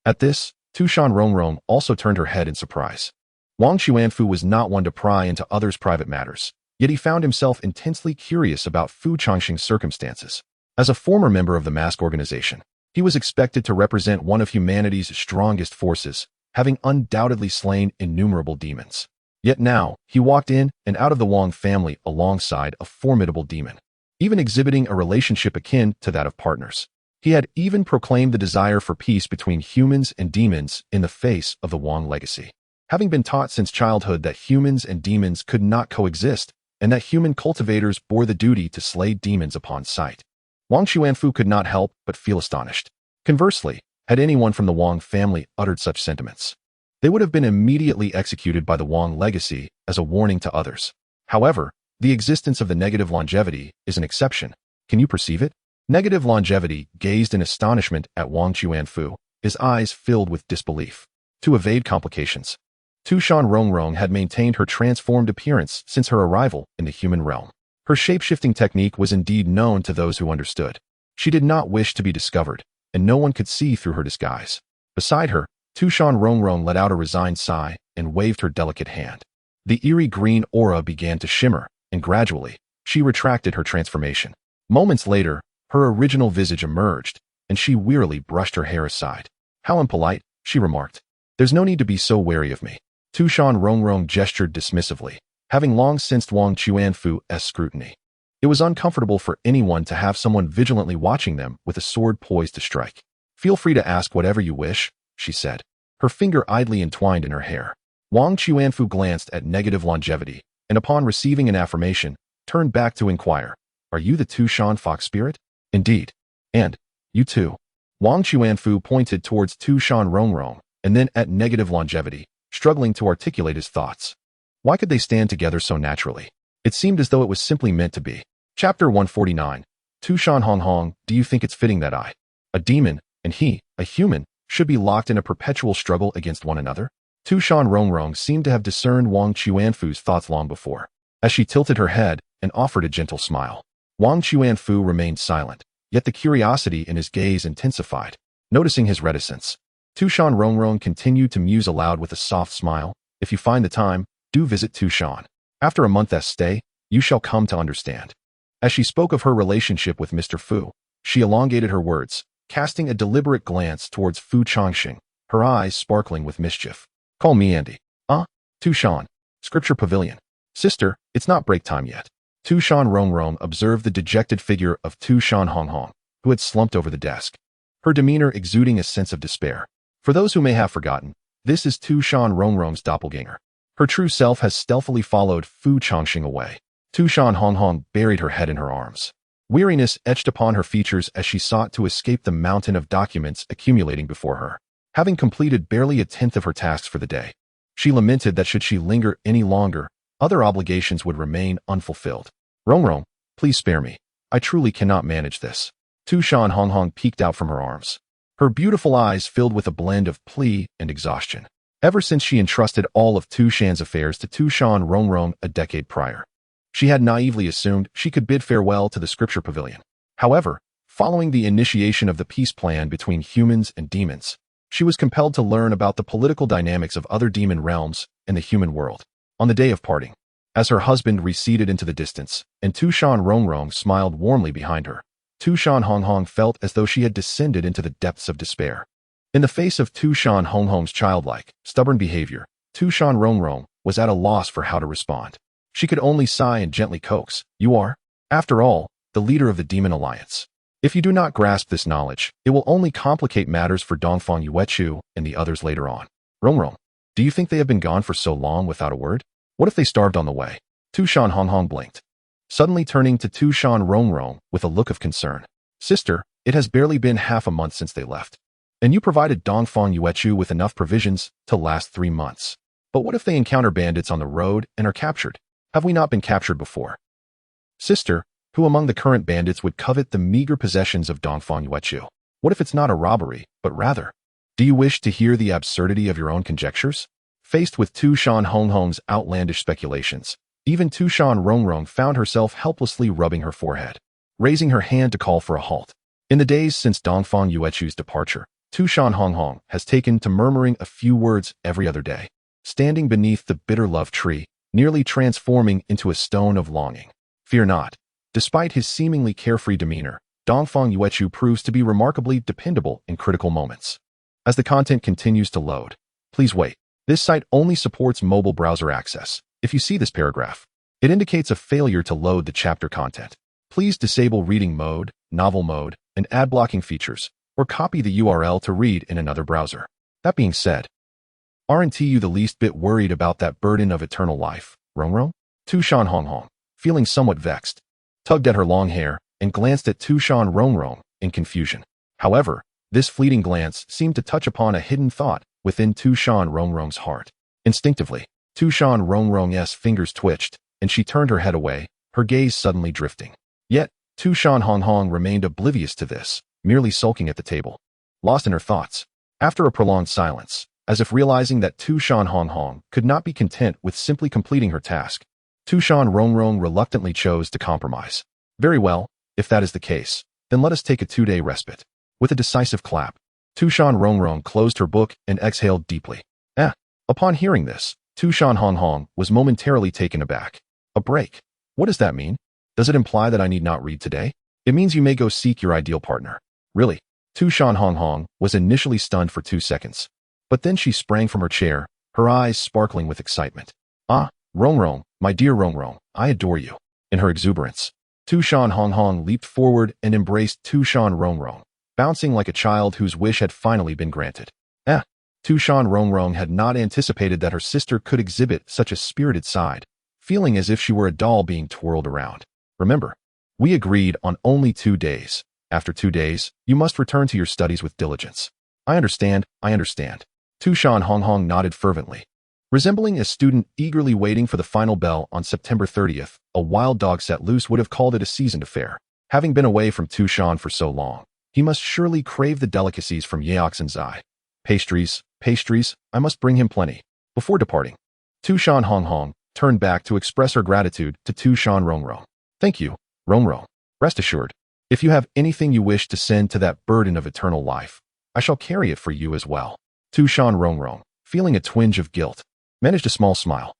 At this, Tu Shan Rongrong also turned her head in surprise. Wang Chuanfu was not one to pry into others' private matters, yet he found himself intensely curious about Fu Changsheng's circumstances. As a former member of the mask organization, he was expected to represent one of humanity's strongest forces, having undoubtedly slain innumerable demons. Yet now, he walked in and out of the Wang family alongside a formidable demon, even exhibiting a relationship akin to that of partners. He had even proclaimed the desire for peace between humans and demons in the face of the Wang legacy. Having been taught since childhood that humans and demons could not coexist, and that human cultivators bore the duty to slay demons upon sight, Wang Chuanfu could not help but feel astonished. Conversely, had anyone from the Wang family uttered such sentiments, they would have been immediately executed by the Wang legacy as a warning to others. However, the existence of the negative longevity is an exception. Can you perceive it? Negative longevity gazed in astonishment at Wang Chuanfu, his eyes filled with disbelief. To evade complications, Tu Shan Rongrong had maintained her transformed appearance since her arrival in the human realm. Her shape-shifting technique was indeed known to those who understood. She did not wish to be discovered, and no one could see through her disguise. Beside her, Tu Shan Rongrong let out a resigned sigh and waved her delicate hand. The eerie green aura began to shimmer, and gradually, she retracted her transformation. Moments later, her original visage emerged, and she wearily brushed her hair aside. How impolite, she remarked. There's no need to be so wary of me. Tu Shan Rongrong gestured dismissively, having long sensed Wang Chuanfu's scrutiny. It was uncomfortable for anyone to have someone vigilantly watching them with a sword poised to strike. Feel free to ask whatever you wish, she said, her finger idly entwined in her hair. Wang Chuanfu glanced at negative longevity, and upon receiving an affirmation, turned back to inquire, Are you the Tu Shan fox spirit? Indeed. And, you too. Wang Chuanfu pointed towards Tu Shan Rongrong, and then at negative longevity, struggling to articulate his thoughts. Why could they stand together so naturally? It seemed as though it was simply meant to be. Chapter 149. Tu Shan Rongrong, do you think it's fitting that I, a demon, and he, a human, should be locked in a perpetual struggle against one another? Tu Shan Rongrong seemed to have discerned Wang Chuanfu's thoughts long before, as she tilted her head and offered a gentle smile. Wang Chuanfu remained silent, yet the curiosity in his gaze intensified. Noticing his reticence, Tu Shan Rongrong continued to muse aloud with a soft smile. If you find the time, do visit Tu Shan. After a month's stay, you shall come to understand. As she spoke of her relationship with Mr. Fu, she elongated her words, casting a deliberate glance towards Fu Changsheng, her eyes sparkling with mischief. Call me Andy. Tu Shan. Scripture Pavilion. Sister, it's not break time yet. Tu Shan Rongrong observed the dejected figure of Tu Shan Rongrong, who had slumped over the desk, her demeanor exuding a sense of despair. For those who may have forgotten, this is Tu Shan Rongrong's doppelganger. Her true self has stealthily followed Fu Changsheng away. Tu Shan Rongrong buried her head in her arms. Weariness etched upon her features as she sought to escape the mountain of documents accumulating before her. Having completed barely a tenth of her tasks for the day, she lamented that should she linger any longer, other obligations would remain unfulfilled. Rongrong, please spare me. I truly cannot manage this. Tu Shan Rongrong peeked out from her arms, her beautiful eyes filled with a blend of plea and exhaustion. Ever since she entrusted all of Tu Shan's affairs to Tu Shan Rongrong a decade prior, she had naively assumed she could bid farewell to the Scripture Pavilion. However, following the initiation of the peace plan between humans and demons, she was compelled to learn about the political dynamics of other demon realms and the human world. On the day of parting, as her husband receded into the distance, and Tu Shan Rongrong smiled warmly behind her, Tu Shan Rongrong felt as though she had descended into the depths of despair. In the face of Tu Shan Rongrong's childlike, stubborn behavior, Tu Shan Rongrong was at a loss for how to respond. She could only sigh and gently coax. You are, after all, the leader of the Demon Alliance. If you do not grasp this knowledge, it will only complicate matters for Dongfang Yuechu and the others later on. Rongrong, do you think they have been gone for so long without a word? What if they starved on the way? Tu Shan Rongrong blinked, suddenly turning to Tu Shan Rongrong with a look of concern. Sister, it has barely been half a month since they left. And you provided Dongfang Yuechu with enough provisions to last 3 months. But what if they encounter bandits on the road and are captured? Have we not been captured before? Sister, who among the current bandits would covet the meager possessions of Dongfang Yuechu? What if it's not a robbery, but rather? Do you wish to hear the absurdity of your own conjectures? Faced with Tu Shan Rongrong's outlandish speculations, even Tu Shan Rongrong found herself helplessly rubbing her forehead, raising her hand to call for a halt. In the days since Dongfang Yuechu's departure, Tu Shan Rongrong has taken to murmuring a few words every other day, standing beneath the bitter love tree, nearly transforming into a stone of longing. Fear not. Despite his seemingly carefree demeanor, Dongfang Yuechu proves to be remarkably dependable in critical moments. As the content continues to load, please wait. This site only supports mobile browser access. If you see this paragraph, it indicates a failure to load the chapter content. Please disable reading mode, novel mode, and ad blocking features, or copy the URL to read in another browser. That being said, aren't you the least bit worried about that burden of eternal life, Rongrong? Tu Shan Rongrong, feeling somewhat vexed, tugged at her long hair and glanced at Tu Shan Rongrong in confusion. However, this fleeting glance seemed to touch upon a hidden thought within Tu Shan Rongrong's heart. Instinctively, Tu Shan Rongrong's fingers twitched, and she turned her head away, her gaze suddenly drifting. Yet, Tu Shan Rongrong remained oblivious to this, merely sulking at the table, lost in her thoughts. After a prolonged silence, as if realizing that Tu Shan Rongrong could not be content with simply completing her task, Tu Shan Rongrong reluctantly chose to compromise. Very well, if that is the case, then let us take a 2-day respite. With a decisive clap, Tu Shan Rongrong closed her book and exhaled deeply. Upon hearing this, Tu Shan Rongrong was momentarily taken aback. A break? What does that mean? Does it imply that I need not read today? It means you may go seek your ideal partner. Really? Tu Shan Rongrong was initially stunned for 2 seconds. But then she sprang from her chair, her eyes sparkling with excitement. Ah, Rongrong, my dear Rongrong, I adore you. In her exuberance, Tu Shan Rongrong leaped forward and embraced Tu Shan Rongrong, bouncing like a child whose wish had finally been granted. Tu Shan Rongrong had not anticipated that her sister could exhibit such a spirited side, feeling as if she were a doll being twirled around. Remember, we agreed on only 2 days. After 2 days, you must return to your studies with diligence. I understand. Tu Shan Rongrong nodded fervently. Resembling a student eagerly waiting for the final bell on September 30th, a wild dog set loose would have called it a seasoned affair. Having been away from Tu Shan for so long, he must surely crave the delicacies from Yeoxin's. Pastries, I must bring him plenty. Before departing, Tu Shan Rongrong turned back to express her gratitude to Tu Shan Rongrong. Thank you, Rongrong. Rest assured, if you have anything you wish to send to that burden of eternal life, I shall carry it for you as well. Tu Shan Rongrong, feeling a twinge of guilt, managed a small smile.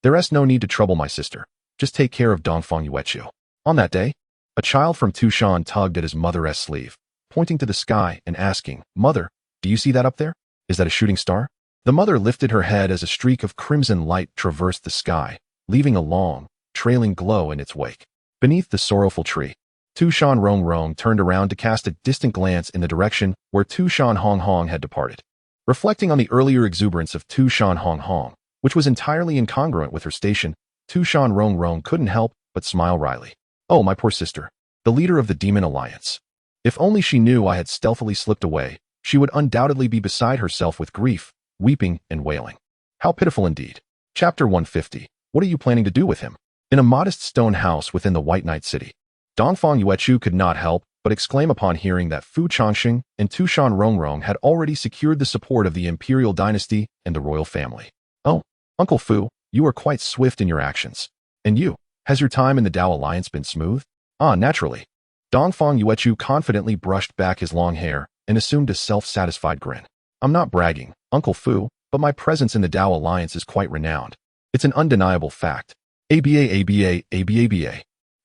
There is no need to trouble my sister. Just take care of Dongfang Yuechu. On that day, a child from Tu Shan tugged at his mother's sleeve, pointing to the sky and asking, Mother, do you see that up there? Is that a shooting star? The mother lifted her head as a streak of crimson light traversed the sky, leaving a long, trailing glow in its wake. Beneath the sorrowful tree, Tu Shan Rongrong turned around to cast a distant glance in the direction where Tu Shan Rongrong had departed. Reflecting on the earlier exuberance of Tu Shan Rongrong, which was entirely incongruent with her station, Tu Shan Rongrong couldn't help but smile wryly. Oh, my poor sister, the leader of the Demon Alliance. If only she knew I had stealthily slipped away, she would undoubtedly be beside herself with grief, weeping and wailing. How pitiful indeed. Chapter 150. What are you planning to do with him? In a modest stone house within the White Night City, Dongfang Yuechu could not help but exclaim upon hearing that Fu Changsheng and Tu Shan Rongrong had already secured the support of the imperial dynasty and the royal family. Oh, Uncle Fu, you are quite swift in your actions. And you, has your time in the Tao Alliance been smooth? Naturally. Dongfang Yuechu confidently brushed back his long hair and assumed a self-satisfied grin. I'm not bragging, Uncle Fu, but my presence in the Tao Alliance is quite renowned. It's an undeniable fact. ABA.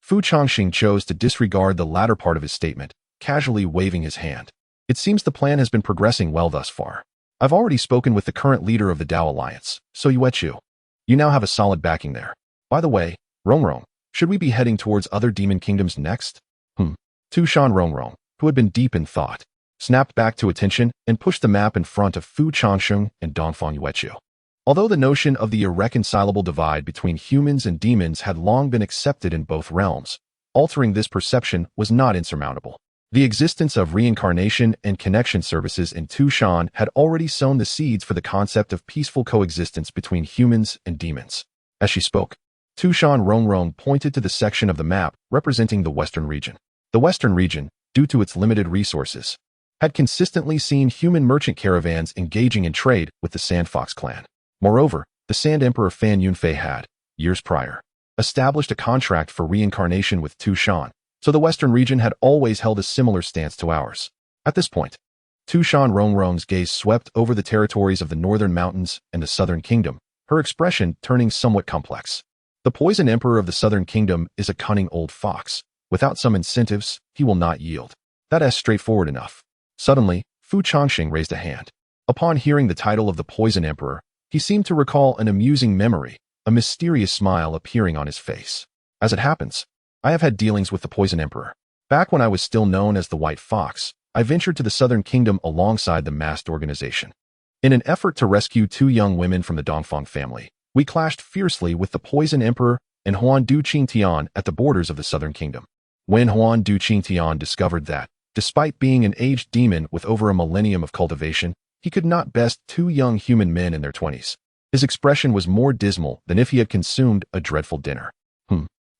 Fu Changsheng chose to disregard the latter part of his statement, casually waving his hand. It seems the plan has been progressing well thus far. I've already spoken with the current leader of the Dao Alliance, so Yuechu. You now have a solid backing there. By the way, Rongrong, should we be heading towards other demon kingdoms next? Tu Shan Rongrong, who had been deep in thought, snapped back to attention and pushed the map in front of Fu Changsheng and Dongfang Yuechu. Although the notion of the irreconcilable divide between humans and demons had long been accepted in both realms, altering this perception was not insurmountable. The existence of reincarnation and connection services in Tu Shan had already sown the seeds for the concept of peaceful coexistence between humans and demons. As she spoke, Tu Shan Rongrong pointed to the section of the map representing the Western region. The Western region, due to its limited resources, had consistently seen human merchant caravans engaging in trade with the Sandfox clan. Moreover, the Sand Emperor Fan Yunfei had, years prior, established a contract for reincarnation with Tu Shan, so the Western region had always held a similar stance to ours. At this point, Tu Shan Rongrong's gaze swept over the territories of the Northern Mountains and the Southern Kingdom, her expression turning somewhat complex. The Poison Emperor of the Southern Kingdom is a cunning old fox. Without some incentives, he will not yield. That's straightforward enough. Suddenly, Fu Changsheng raised a hand. Upon hearing the title of the Poison Emperor, he seemed to recall an amusing memory, a mysterious smile appearing on his face. As it happens, I have had dealings with the Poison Emperor. Back when I was still known as the White Fox, I ventured to the Southern Kingdom alongside the masked organization. In an effort to rescue 2 young women from the Dongfang family, we clashed fiercely with the Poison Emperor and Huan Du Qingtian at the borders of the Southern Kingdom. When Huan Du Qingtian discovered that, despite being an aged demon with over a millennium of cultivation, he could not best 2 young human men in their 20s. His expression was more dismal than if he had consumed a dreadful dinner.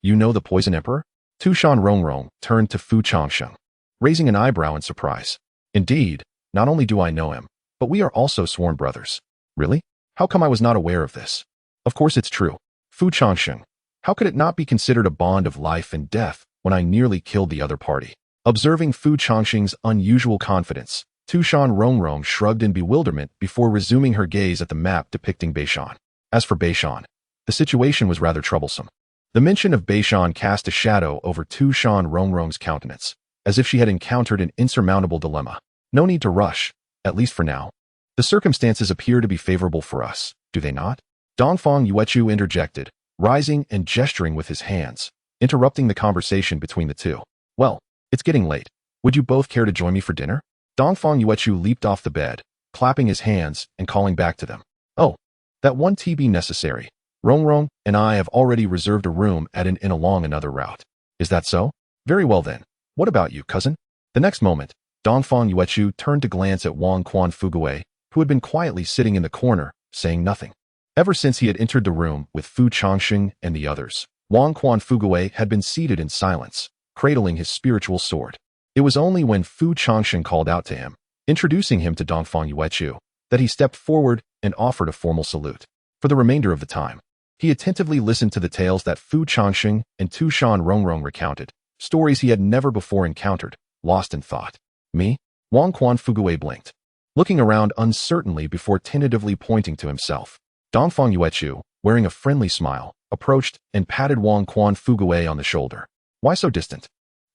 You know the Poison Emperor? Tu Shan Rongrong turned to Fu Changsheng, raising an eyebrow in surprise. Indeed, not only do I know him, but we are also sworn brothers. Really? How come I was not aware of this? Of course it's true. Fu Changsheng, how could it not be considered a bond of life and death when I nearly killed the other party? Observing Fu Changsheng's unusual confidence, Tu Shan Rongrong shrugged in bewilderment before resuming her gaze at the map depicting Beishan. As for Beishan, the situation was rather troublesome. The mention of Beishan cast a shadow over Tu Shan Rongrong's countenance, as if she had encountered an insurmountable dilemma. No need to rush, at least for now. The circumstances appear to be favorable for us, do they not? Dongfang Yuechu interjected, rising and gesturing with his hands, interrupting the conversation between the two. Well, it's getting late. Would you both care to join me for dinner? Dongfang Yuechu leaped off the bed, clapping his hands and calling back to them. Oh, that won't be necessary. Rongrong and I have already reserved a room at an inn along another route. Is that so? Very well then. What about you, cousin? The next moment, Dongfang Yuechu turned to glance at Wang Quan Fugui, who had been quietly sitting in the corner, saying nothing. Ever since he had entered the room with Fu Changsheng and the others, Wang Quan Fugui had been seated in silence, cradling his spiritual sword. It was only when Fu Changsheng called out to him, introducing him to Dongfang Yuechu, that he stepped forward and offered a formal salute. For the remainder of the time, he attentively listened to the tales that Fu Changsheng and Tu Shan Rongrong recounted, stories he had never before encountered, lost in thought. Me? Wang Quan Fugui blinked, looking around uncertainly before tentatively pointing to himself. Dongfang Yuechu, wearing a friendly smile, approached and patted Wang Quan Fugui on the shoulder. Why so distant?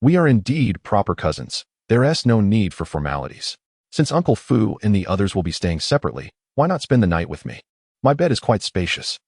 We are indeed proper cousins. There's no need for formalities. Since Uncle Fu and the others will be staying separately, why not spend the night with me? My bed is quite spacious.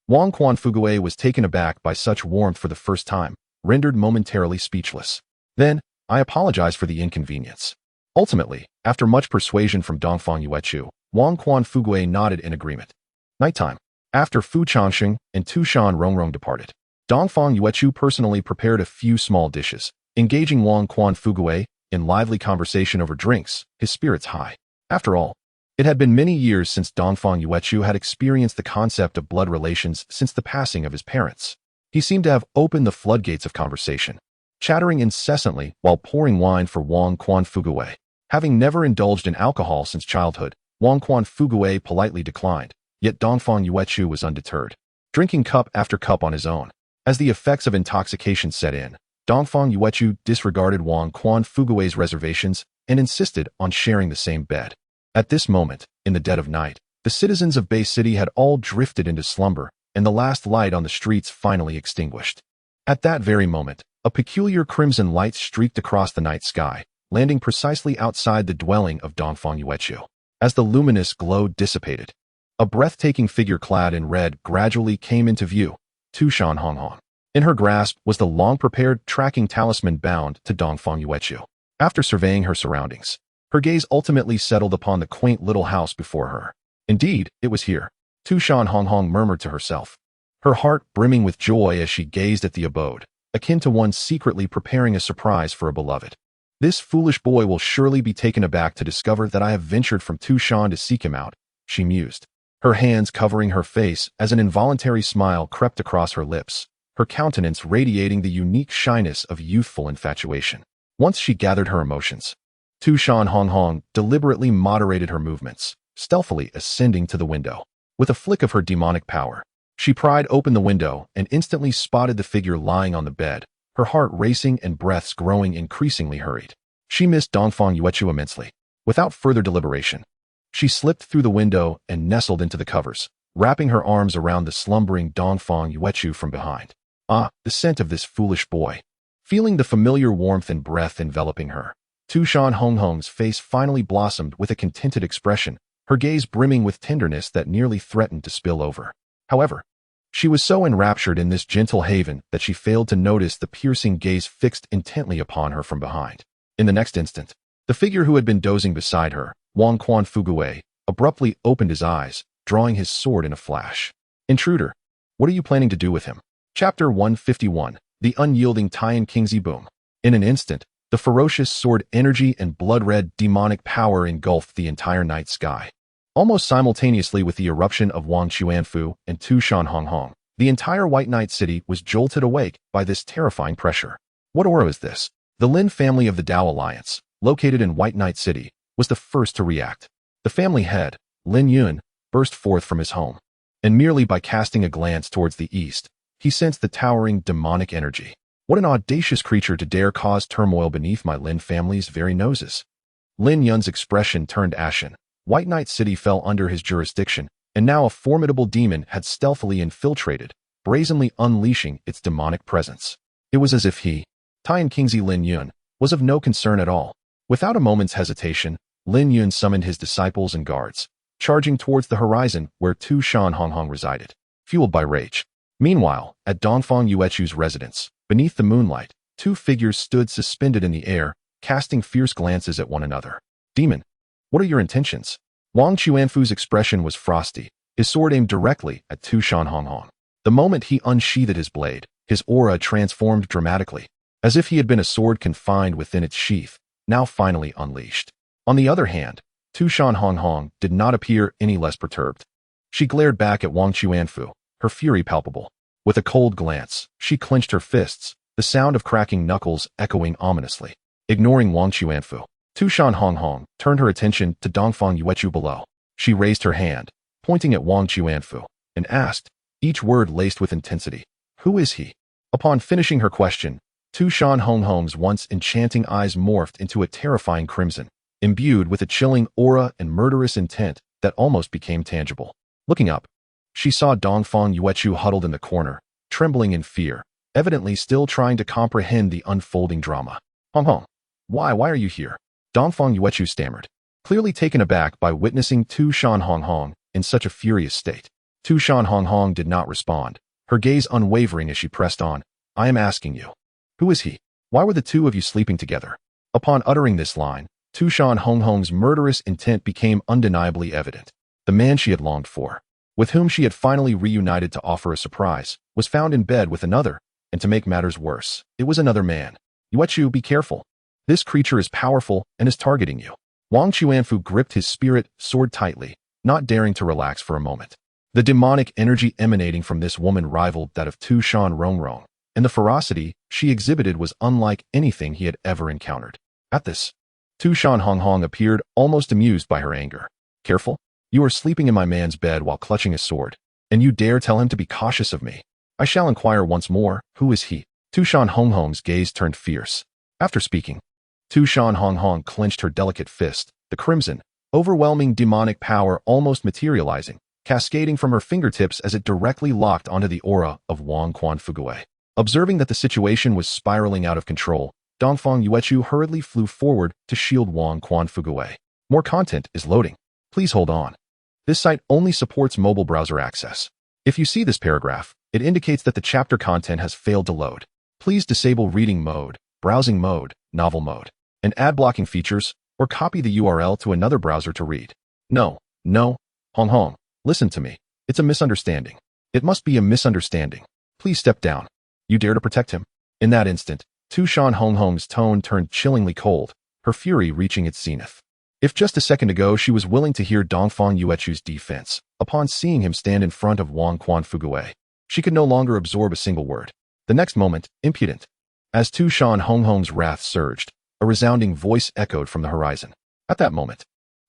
Wang Quan Fugui was taken aback by such warmth for the first time, rendered momentarily speechless. Then, I apologize for the inconvenience. Ultimately, after much persuasion from Dongfang Yuechu, Wang Quan Fugui nodded in agreement. Nighttime. After Fu Changsheng and Tu Shan Rongrong departed, Dongfang Yuechu personally prepared a few small dishes, engaging Wang Quan Fugui in lively conversation over drinks, his spirits high. After all, it had been many years since Dongfang Yuechu had experienced the concept of blood relations since the passing of his parents. He seemed to have opened the floodgates of conversation, chattering incessantly while pouring wine for Wang Quan Fugui. Having never indulged in alcohol since childhood, Wang Quan Fugui politely declined, yet Dongfang Yuechu was undeterred, drinking cup after cup on his own. As the effects of intoxication set in, Dongfang Yuechu disregarded Wang Quan Fugui's reservations and insisted on sharing the same bed. At this moment, in the dead of night, The citizens of Bay City had all drifted into slumber, and the last light on the streets finally extinguished. At that very moment, a peculiar crimson light streaked across the night sky, landing precisely outside the dwelling of Dongfang Yuechu. As the luminous glow dissipated, a breathtaking figure clad in red gradually came into view, Tu Shan Rongrong. In her grasp was the long-prepared tracking talisman bound to Dongfang Yuechu. After surveying her surroundings, her gaze ultimately settled upon the quaint little house before her. Indeed, it was here, Tu Shan Rongrong murmured to herself, her heart brimming with joy as she gazed at the abode, akin to one secretly preparing a surprise for a beloved. This foolish boy will surely be taken aback to discover that I have ventured from Tu Shan to seek him out, she mused, her hands covering her face as an involuntary smile crept across her lips, her countenance radiating the unique shyness of youthful infatuation. Once she gathered her emotions, Tu Shan Rongrong deliberately moderated her movements, stealthily ascending to the window. With a flick of her demonic power, she pried open the window and instantly spotted the figure lying on the bed, her heart racing and breaths growing increasingly hurried. She missed Dongfang Yuechu immensely. Without further deliberation, she slipped through the window and nestled into the covers, wrapping her arms around the slumbering Dongfang Yuechu from behind. Ah, the scent of this foolish boy. Feeling the familiar warmth and breath enveloping her, Tu Shan Rongrong's face finally blossomed with a contented expression, her gaze brimming with tenderness that nearly threatened to spill over. However, she was so enraptured in this gentle haven that she failed to notice the piercing gaze fixed intently upon her from behind. In the next instant, the figure who had been dozing beside her, Wang Quan Fuguei, abruptly opened his eyes, drawing his sword in a flash. Intruder, what are you planning to do with him? Chapter 151, The Unyielding Tian Kingzi Boom. In an instant, the ferocious sword energy and blood-red demonic power engulfed the entire night sky. Almost simultaneously with the eruption of Wang Chuanfu and Tu Shan Rongrong, the entire White Night City was jolted awake by this terrifying pressure. What aura is this? The Lin family of the Dao Alliance, located in White Night City, was the first to react. The family head, Lin Yun, burst forth from his home, and merely by casting a glance towards the east, he sensed the towering demonic energy. What an audacious creature to dare cause turmoil beneath my Lin family's very noses. Lin Yun's expression turned ashen. White Night City fell under his jurisdiction, and now a formidable demon had stealthily infiltrated, brazenly unleashing its demonic presence. It was as if he, Tian Kingzi Lin Yun, was of no concern at all. Without a moment's hesitation, Lin Yun summoned his disciples and guards, charging towards the horizon where Tu Shan Rongrong resided, fueled by rage. Meanwhile, at Dongfang Yuechu's residence, beneath the moonlight, two figures stood suspended in the air, casting fierce glances at one another. Demon, what are your intentions? Wang Chuanfu's expression was frosty, his sword aimed directly at Tu Shan Rongrong. The moment he unsheathed his blade, his aura transformed dramatically, as if he had been a sword confined within its sheath, now finally unleashed. On the other hand, Tu Shan Rongrong did not appear any less perturbed. She glared back at Wang Chuanfu, her fury palpable. With a cold glance, she clenched her fists, the sound of cracking knuckles echoing ominously. Ignoring Wang Chuanfu, Tu Shan Rongrong turned her attention to Dongfang Yuechu below. She raised her hand, pointing at Wang Chuanfu, and asked, each word laced with intensity, "Who is he?" Upon finishing her question, Tu Shan Rongrong's once enchanting eyes morphed into a terrifying crimson, imbued with a chilling aura and murderous intent that almost became tangible. Looking up, she saw Dongfang Yuechu huddled in the corner, trembling in fear, evidently still trying to comprehend the unfolding drama. Hong, why are you here? Dongfang Yuechu stammered, clearly taken aback by witnessing Tu Shan Rongrong in such a furious state. Tu Shan Rongrong did not respond, her gaze unwavering as she pressed on. I am asking you, who is he? Why were the two of you sleeping together? Upon uttering this line, Tu Shan Rongrong's murderous intent became undeniably evident. The man she had longed for, with whom she had finally reunited to offer a surprise, was found in bed with another, and to make matters worse, it was another man. Yuechu, be careful. This creature is powerful and is targeting you. Wang Chuanfu gripped his spirit sword tightly, not daring to relax for a moment. The demonic energy emanating from this woman rivaled that of Tu Shan Rongrong, and the ferocity she exhibited was unlike anything he had ever encountered. At this, Tu Shan Rongrong appeared almost amused by her anger. Careful? You are sleeping in my man's bed while clutching a sword, and you dare tell him to be cautious of me. I shall inquire once more, who is he? Tu Shan Rongrong's gaze turned fierce. After speaking, Tu Shan Rongrong clenched her delicate fist, the crimson, overwhelming demonic power almost materializing, cascading from her fingertips as it directly locked onto the aura of Wang Quan Fugui. Observing that the situation was spiraling out of control, Dongfang Yuechu hurriedly flew forward to shield Wang Quan Fugui. More content is loading. Please hold on. This site only supports mobile browser access. If you see this paragraph, it indicates that the chapter content has failed to load. Please disable reading mode, browsing mode, novel mode, and ad blocking features, or copy the URL to another browser to read. No, Hong Hong, listen to me. It's a misunderstanding. It must be a misunderstanding. Please step down. You dare to protect him? In that instant, Tu Shan Rongrong's tone turned chillingly cold, her fury reaching its zenith. If just a second ago she was willing to hear Dongfang Yuechu's defense, upon seeing him stand in front of Wang Quan Fugui, she could no longer absorb a single word. The next moment, impudent. As Tu Shan Rongrong's wrath surged, a resounding voice echoed from the horizon. At that moment,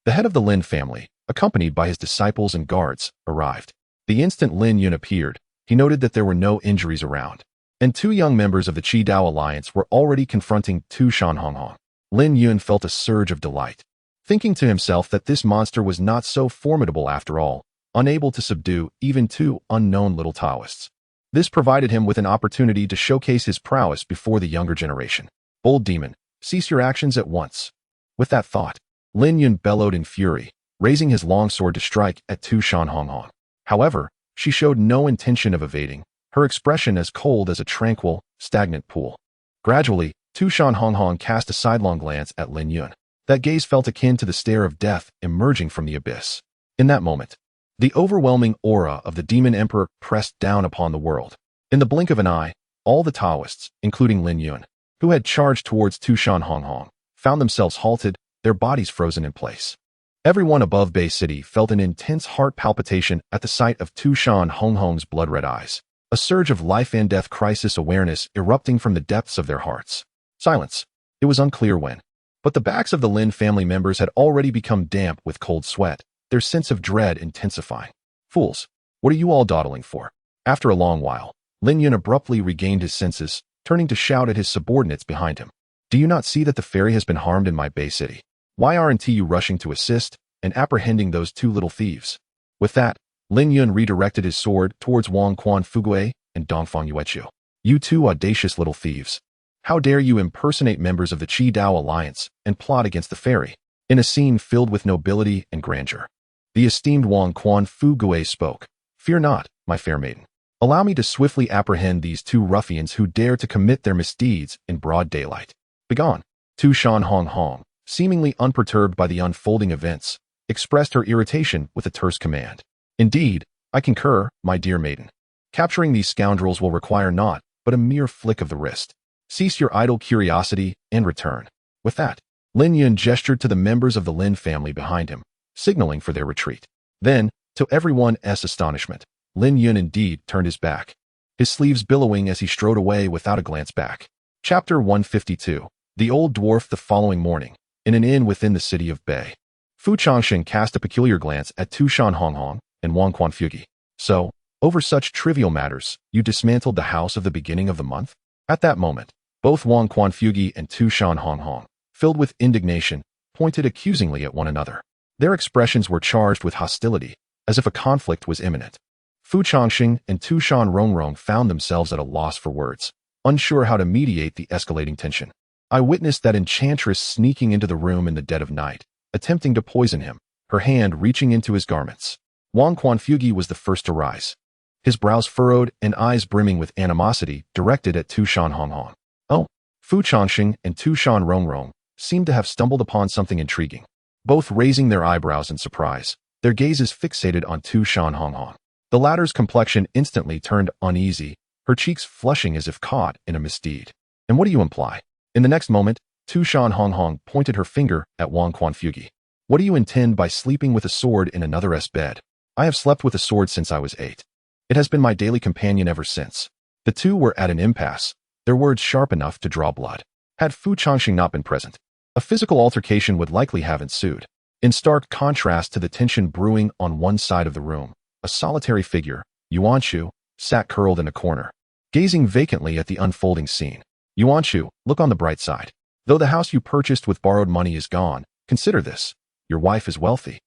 the head of the Lin family, accompanied by his disciples and guards, arrived. The instant Lin Yun appeared, he noted that there were no injuries around, and two young members of the Qi Dao Alliance were already confronting Tu Shan Rongrong. Lin Yun felt a surge of delight, thinking to himself that this monster was not so formidable after all, unable to subdue even two unknown little Taoists. This provided him with an opportunity to showcase his prowess before the younger generation. Bold demon, cease your actions at once. With that thought, Lin Yun bellowed in fury, raising his longsword to strike at Tu Shan Rongrong. However, she showed no intention of evading, her expression as cold as a tranquil, stagnant pool. Gradually, Tu Shan Rongrong cast a sidelong glance at Lin Yun. That gaze felt akin to the stare of death emerging from the abyss. In that moment, the overwhelming aura of the demon emperor pressed down upon the world. In the blink of an eye, all the Taoists, including Lin Yun, who had charged towards Tu Shan Rongrong, found themselves halted, their bodies frozen in place. Everyone above Bay City felt an intense heart palpitation at the sight of Tu Shan Rongrong's blood-red eyes, a surge of life and death crisis awareness erupting from the depths of their hearts. Silence. It was unclear when, but the backs of the Lin family members had already become damp with cold sweat, their sense of dread intensifying. Fools, what are you all dawdling for? After a long while, Lin Yun abruptly regained his senses, turning to shout at his subordinates behind him. Do you not see that the fairy has been harmed in my Bay City? Why aren't you rushing to assist and apprehending those two little thieves? With that, Lin Yun redirected his sword towards Wang Quan Fugui and Dongfang Yuechu. You two audacious little thieves. How dare you impersonate members of the Qi Dao Alliance and plot against the fairy? In a scene filled with nobility and grandeur, the esteemed Wang Quan Fugui spoke. Fear not, my fair maiden. Allow me to swiftly apprehend these two ruffians who dare to commit their misdeeds in broad daylight. Begone. Tu Shan Rongrong, seemingly unperturbed by the unfolding events, expressed her irritation with a terse command. Indeed, I concur, my dear maiden. Capturing these scoundrels will require naught but a mere flick of the wrist. Cease your idle curiosity and return. With that, Lin Yun gestured to the members of the Lin family behind him, signaling for their retreat. Then, to everyone's astonishment, Lin Yun indeed turned his back, his sleeves billowing as he strode away without a glance back. Chapter 152. The Old Dwarf. The following morning, in an inn within the city of Bei, Fu Changsheng cast a peculiar glance at Tu Shan Rongrong and Wang Quan Fugui. So, over such trivial matters, you dismantled the house of the beginning of the month? At that moment, both Wang Quan Fugui and Tu Shan Rongrong, filled with indignation, pointed accusingly at one another. Their expressions were charged with hostility, as if a conflict was imminent. Fu Changsheng and Tu Shan Rongrong found themselves at a loss for words, unsure how to mediate the escalating tension. I witnessed that enchantress sneaking into the room in the dead of night, attempting to poison him, her hand reaching into his garments. Wang Quan Fugui was the first to rise, his brows furrowed and eyes brimming with animosity directed at Tu Shan Rongrong. Oh, Fu Changsheng and Tu Shan Rongrong seemed to have stumbled upon something intriguing. Both raising their eyebrows in surprise, their gazes fixated on Tu Shan Rongrong. The latter's complexion instantly turned uneasy, her cheeks flushing as if caught in a misdeed. And what do you imply? In the next moment, Tu Shan Rongrong pointed her finger at Wang Quan Fugui. What do you intend by sleeping with a sword in another's bed? I have slept with a sword since I was 8. It has been my daily companion ever since. The two were at an impasse, their words sharp enough to draw blood. Had Fu Changsheng not been present, a physical altercation would likely have ensued. In stark contrast to the tension brewing on one side of the room, a solitary figure, Yuan Shu, sat curled in a corner, gazing vacantly at the unfolding scene. Yuan Shu, look on the bright side. Though the house you purchased with borrowed money is gone, consider this. your wife is wealthy.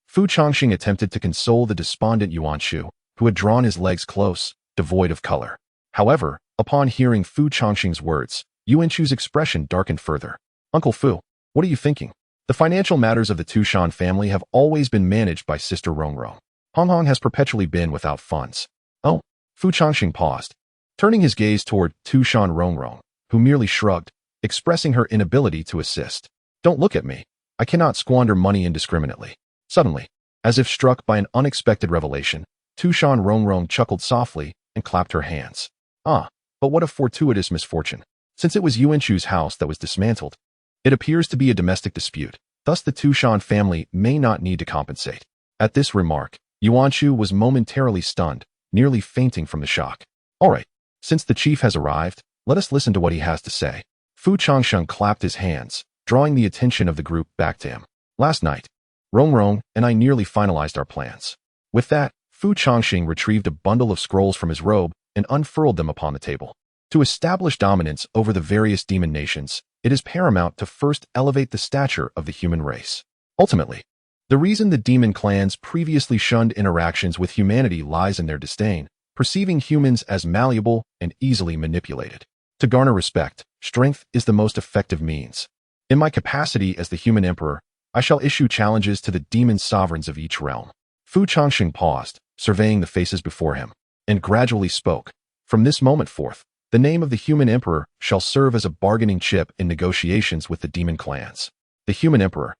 Fu Changsheng attempted to console the despondent Yuan Shu, who had drawn his legs close, devoid of color. However, upon hearing Fu Changsheng's words, Yuan Shu's expression darkened further. Uncle Fu, what are you thinking? The financial matters of the Tu Shan family have always been managed by Sister Rongrong. Hong Hong has perpetually been without funds. Oh, Fu Changsheng paused, turning his gaze toward Tu Shan Rongrong, who merely shrugged, expressing her inability to assist. Don't look at me. I cannot squander money indiscriminately. Suddenly, as if struck by an unexpected revelation, Tu Shan Rongrong chuckled softly and clapped her hands. Ah, but what a fortuitous misfortune. Since it was Yuan Shu's house that was dismantled, it appears to be a domestic dispute. Thus the Tu Shan family may not need to compensate. At this remark, Yuan Shu was momentarily stunned, nearly fainting from the shock. All right, since the chief has arrived, let us listen to what he has to say. Fu Changsheng clapped his hands, drawing the attention of the group back to him. Last night, Rongrong and I nearly finalized our plans. With that, Fu Changsheng retrieved a bundle of scrolls from his robe and unfurled them upon the table. To establish dominance over the various demon nations, it is paramount to first elevate the stature of the human race. Ultimately, the reason the demon clans previously shunned interactions with humanity lies in their disdain, perceiving humans as malleable and easily manipulated. To garner respect, strength is the most effective means. In my capacity as the human emperor, I shall issue challenges to the demon sovereigns of each realm. Fu Changsheng paused, surveying the faces before him, and gradually spoke. From this moment forth, the name of the human emperor shall serve as a bargaining chip in negotiations with the demon clans. The human emperor.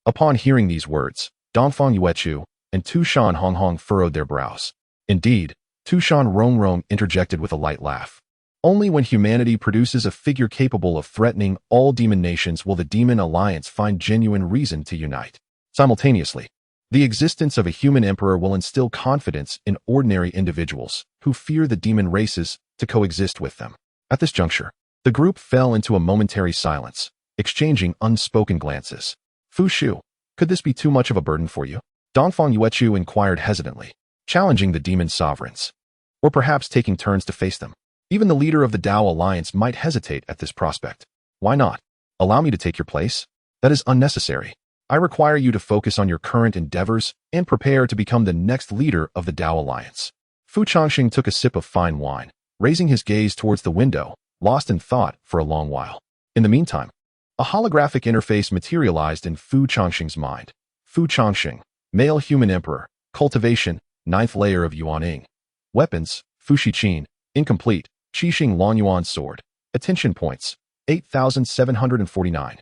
Upon hearing these words, Dongfang Yuechu and Tu Shan Honghong furrowed their brows. Indeed, Tu Shan Rongrong interjected with a light laugh. Only when humanity produces a figure capable of threatening all demon nations will the demon alliance find genuine reason to unite. Simultaneously, the existence of a human emperor will instill confidence in ordinary individuals who fear the demon races to coexist with them. At this juncture, the group fell into a momentary silence, exchanging unspoken glances. Fu Shu, could this be too much of a burden for you? Dongfang Yuechu inquired hesitantly, challenging the demon sovereigns. Or perhaps taking turns to face them. Even the leader of the Dao Alliance might hesitate at this prospect. Why not? Allow me to take your place? That is unnecessary. I require you to focus on your current endeavors and prepare to become the next leader of the Dao Alliance. Fu Changsheng took a sip of fine wine, raising his gaze towards the window, lost in thought for a long while. In the meantime, a holographic interface materialized in Fu Changsheng's mind. Fu Changsheng, male human emperor, cultivation, 9th layer of Yuaning. Weapons, Fu Shiqin, incomplete, Qixing Longyuan sword. Attention points, 8,749.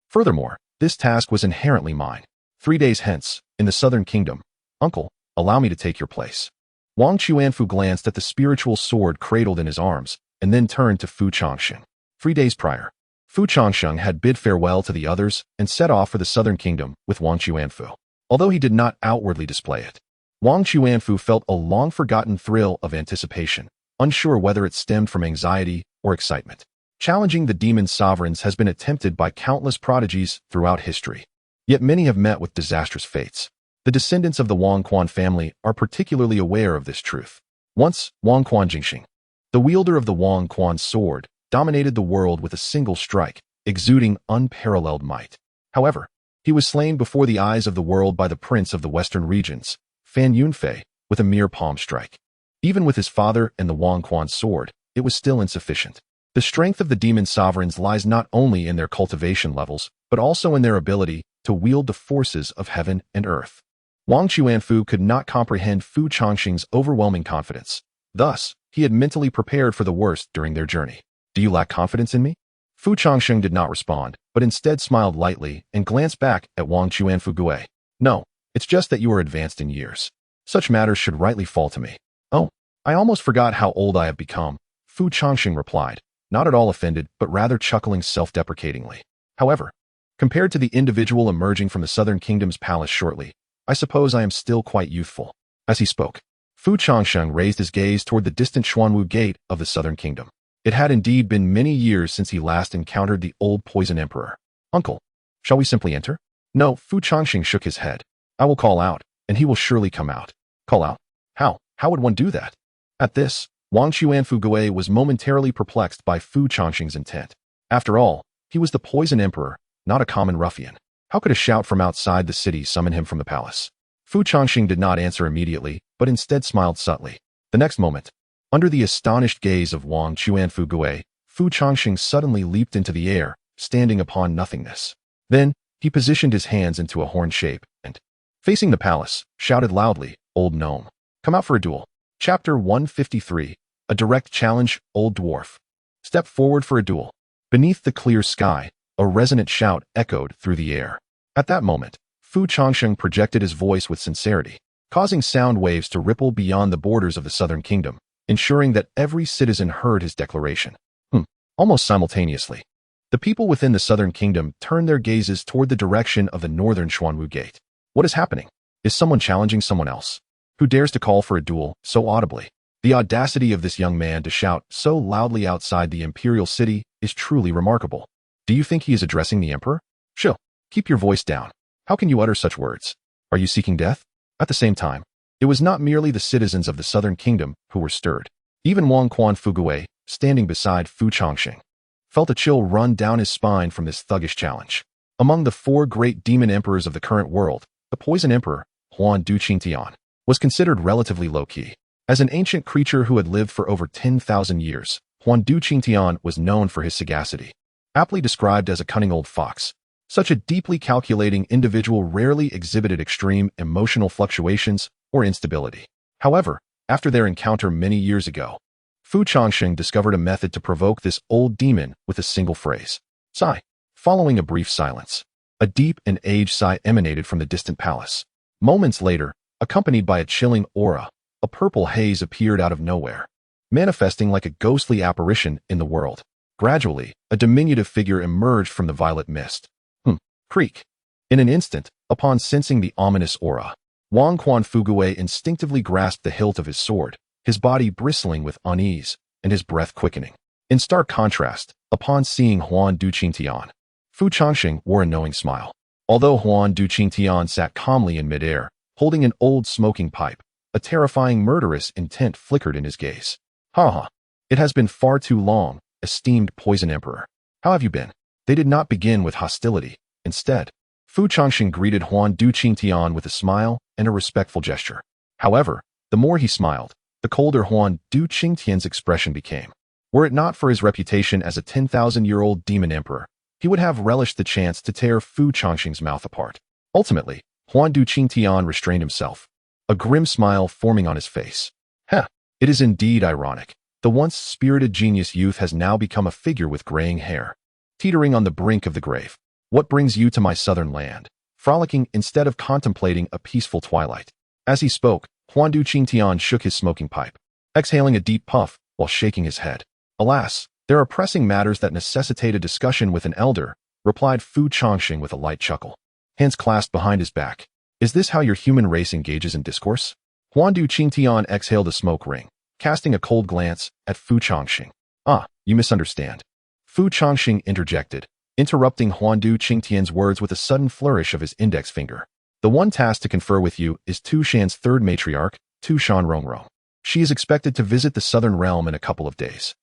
Furthermore, this task was inherently mine. 3 days hence, in the southern kingdom. Uncle, allow me to take your place. Wang Chuanfu glanced at the spiritual sword cradled in his arms, and then turned to Fu Changsheng. 3 days prior, Fu Changsheng had bid farewell to the others and set off for the southern kingdom with Wang Chuanfu. Although he did not outwardly display it, Wang Chuanfu felt a long-forgotten thrill of anticipation, unsure whether it stemmed from anxiety or excitement. Challenging the demon sovereigns has been attempted by countless prodigies throughout history. Yet many have met with disastrous fates. The descendants of the Wang Quan family are particularly aware of this truth. Once, Wang Quan Jingxing, the wielder of the Wang Quan sword, dominated the world with a single strike, exuding unparalleled might. However, he was slain before the eyes of the world by the prince of the western regions, Fan Yunfei, with a mere palm strike. Even with his father and the Wang Quan sword, it was still insufficient. The strength of the demon sovereigns lies not only in their cultivation levels, but also in their ability to wield the forces of heaven and earth. Wang Chuanfu could not comprehend Fu Changsheng's overwhelming confidence. Thus, he had mentally prepared for the worst during their journey. Do you lack confidence in me? Fu Changsheng did not respond, but instead smiled lightly and glanced back at Wang Chuanfu Gue. No, it's just that you are advanced in years. Such matters should rightly fall to me. Oh, I almost forgot how old I have become, Fu Changsheng replied, not at all offended, but rather chuckling self-deprecatingly. However, compared to the individual emerging from the southern kingdom's palace shortly, I suppose I am still quite youthful. As he spoke, Fu Changsheng raised his gaze toward the distant Xuanwu gate of the southern kingdom. It had indeed been many years since he last encountered the old poison emperor. Uncle, shall we simply enter? No, Fu Changsheng shook his head. I will call out, and he will surely come out. Call out? How? How would one do that? At this, Wang Chuanfu Gue was momentarily perplexed by Fu Changsheng's intent. After all, he was the poison emperor, not a common ruffian. How could a shout from outside the city summon him from the palace? Fu Changsheng did not answer immediately, but instead smiled subtly. The next moment, under the astonished gaze of Wang Chuanfu, Fu Changsheng suddenly leaped into the air, standing upon nothingness. Then, he positioned his hands into a horn shape and, facing the palace, shouted loudly, "Old gnome, come out for a duel." Chapter 153, A Direct Challenge, Old Dwarf. Step forward for a duel. Beneath the clear sky, a resonant shout echoed through the air. At that moment, Fu Changsheng projected his voice with sincerity, causing sound waves to ripple beyond the borders of the Southern Kingdom, ensuring that every citizen heard his declaration. Almost simultaneously, the people within the Southern Kingdom turned their gazes toward the direction of the Northern Xuanwu Gate. What is happening? Is someone challenging someone else? Who dares to call for a duel so audibly? The audacity of this young man to shout so loudly outside the imperial city is truly remarkable. Do you think he is addressing the emperor? Chill. Keep your voice down. How can you utter such words? Are you seeking death? At the same time, it was not merely the citizens of the Southern Kingdom who were stirred. Even Wang Quanfu, standing beside Fu Changsheng, felt a chill run down his spine from this thuggish challenge. Among the four great demon emperors of the current world, the poison emperor, Huan Duqingtian, was considered relatively low-key. As an ancient creature who had lived for over 10,000 years, Huan Duqingtian was known for his sagacity. Aptly described as a cunning old fox, such a deeply calculating individual rarely exhibited extreme emotional fluctuations or instability. However, after their encounter many years ago, Fu Changsheng discovered a method to provoke this old demon with a single phrase. Sigh. Following a brief silence, a deep and aged sigh emanated from the distant palace. Moments later, accompanied by a chilling aura, a purple haze appeared out of nowhere, manifesting like a ghostly apparition in the world. Gradually, a diminutive figure emerged from the violet mist. Creak. In an instant, upon sensing the ominous aura, Wang Quanfu instinctively grasped the hilt of his sword, his body bristling with unease, and his breath quickening. In stark contrast, upon seeing Huan Duqingtian, Fu Changsheng wore a knowing smile. Although Huan Duqingtian sat calmly in midair, holding an old smoking pipe, a terrifying murderous intent flickered in his gaze. It has been far too long, esteemed poison emperor. How have you been? They did not begin with hostility. Instead, Fu Changsheng greeted Huan Duqingtian with a smile and a respectful gesture. However, the more he smiled, the colder Huan Duqingtian's expression became. Were it not for his reputation as a 10,000-year-old demon emperor, he would have relished the chance to tear Fu Changsheng's mouth apart. Ultimately, Huan Duqingtian restrained himself, a grim smile forming on his face. It is indeed ironic. The once spirited genius youth has now become a figure with graying hair, teetering on the brink of the grave. What brings you to my southern land? Frolicking instead of contemplating a peaceful twilight. As he spoke, Huan Duqingtian shook his smoking pipe, exhaling a deep puff while shaking his head. Alas, there are pressing matters that necessitate a discussion with an elder, replied Fu Changsheng with a light chuckle, hands clasped behind his back. Is this how your human race engages in discourse? Huan Duqingtian exhaled a smoke ring, casting a cold glance at Fu Changsheng. You misunderstand. Fu Changsheng interjected, interrupting Huan Duqingtian's words with a sudden flourish of his index finger. The one tasked to confer with you is Tu Shan's third matriarch, Tu Shan Rongrong. She is expected to visit the southern realm in a couple of days.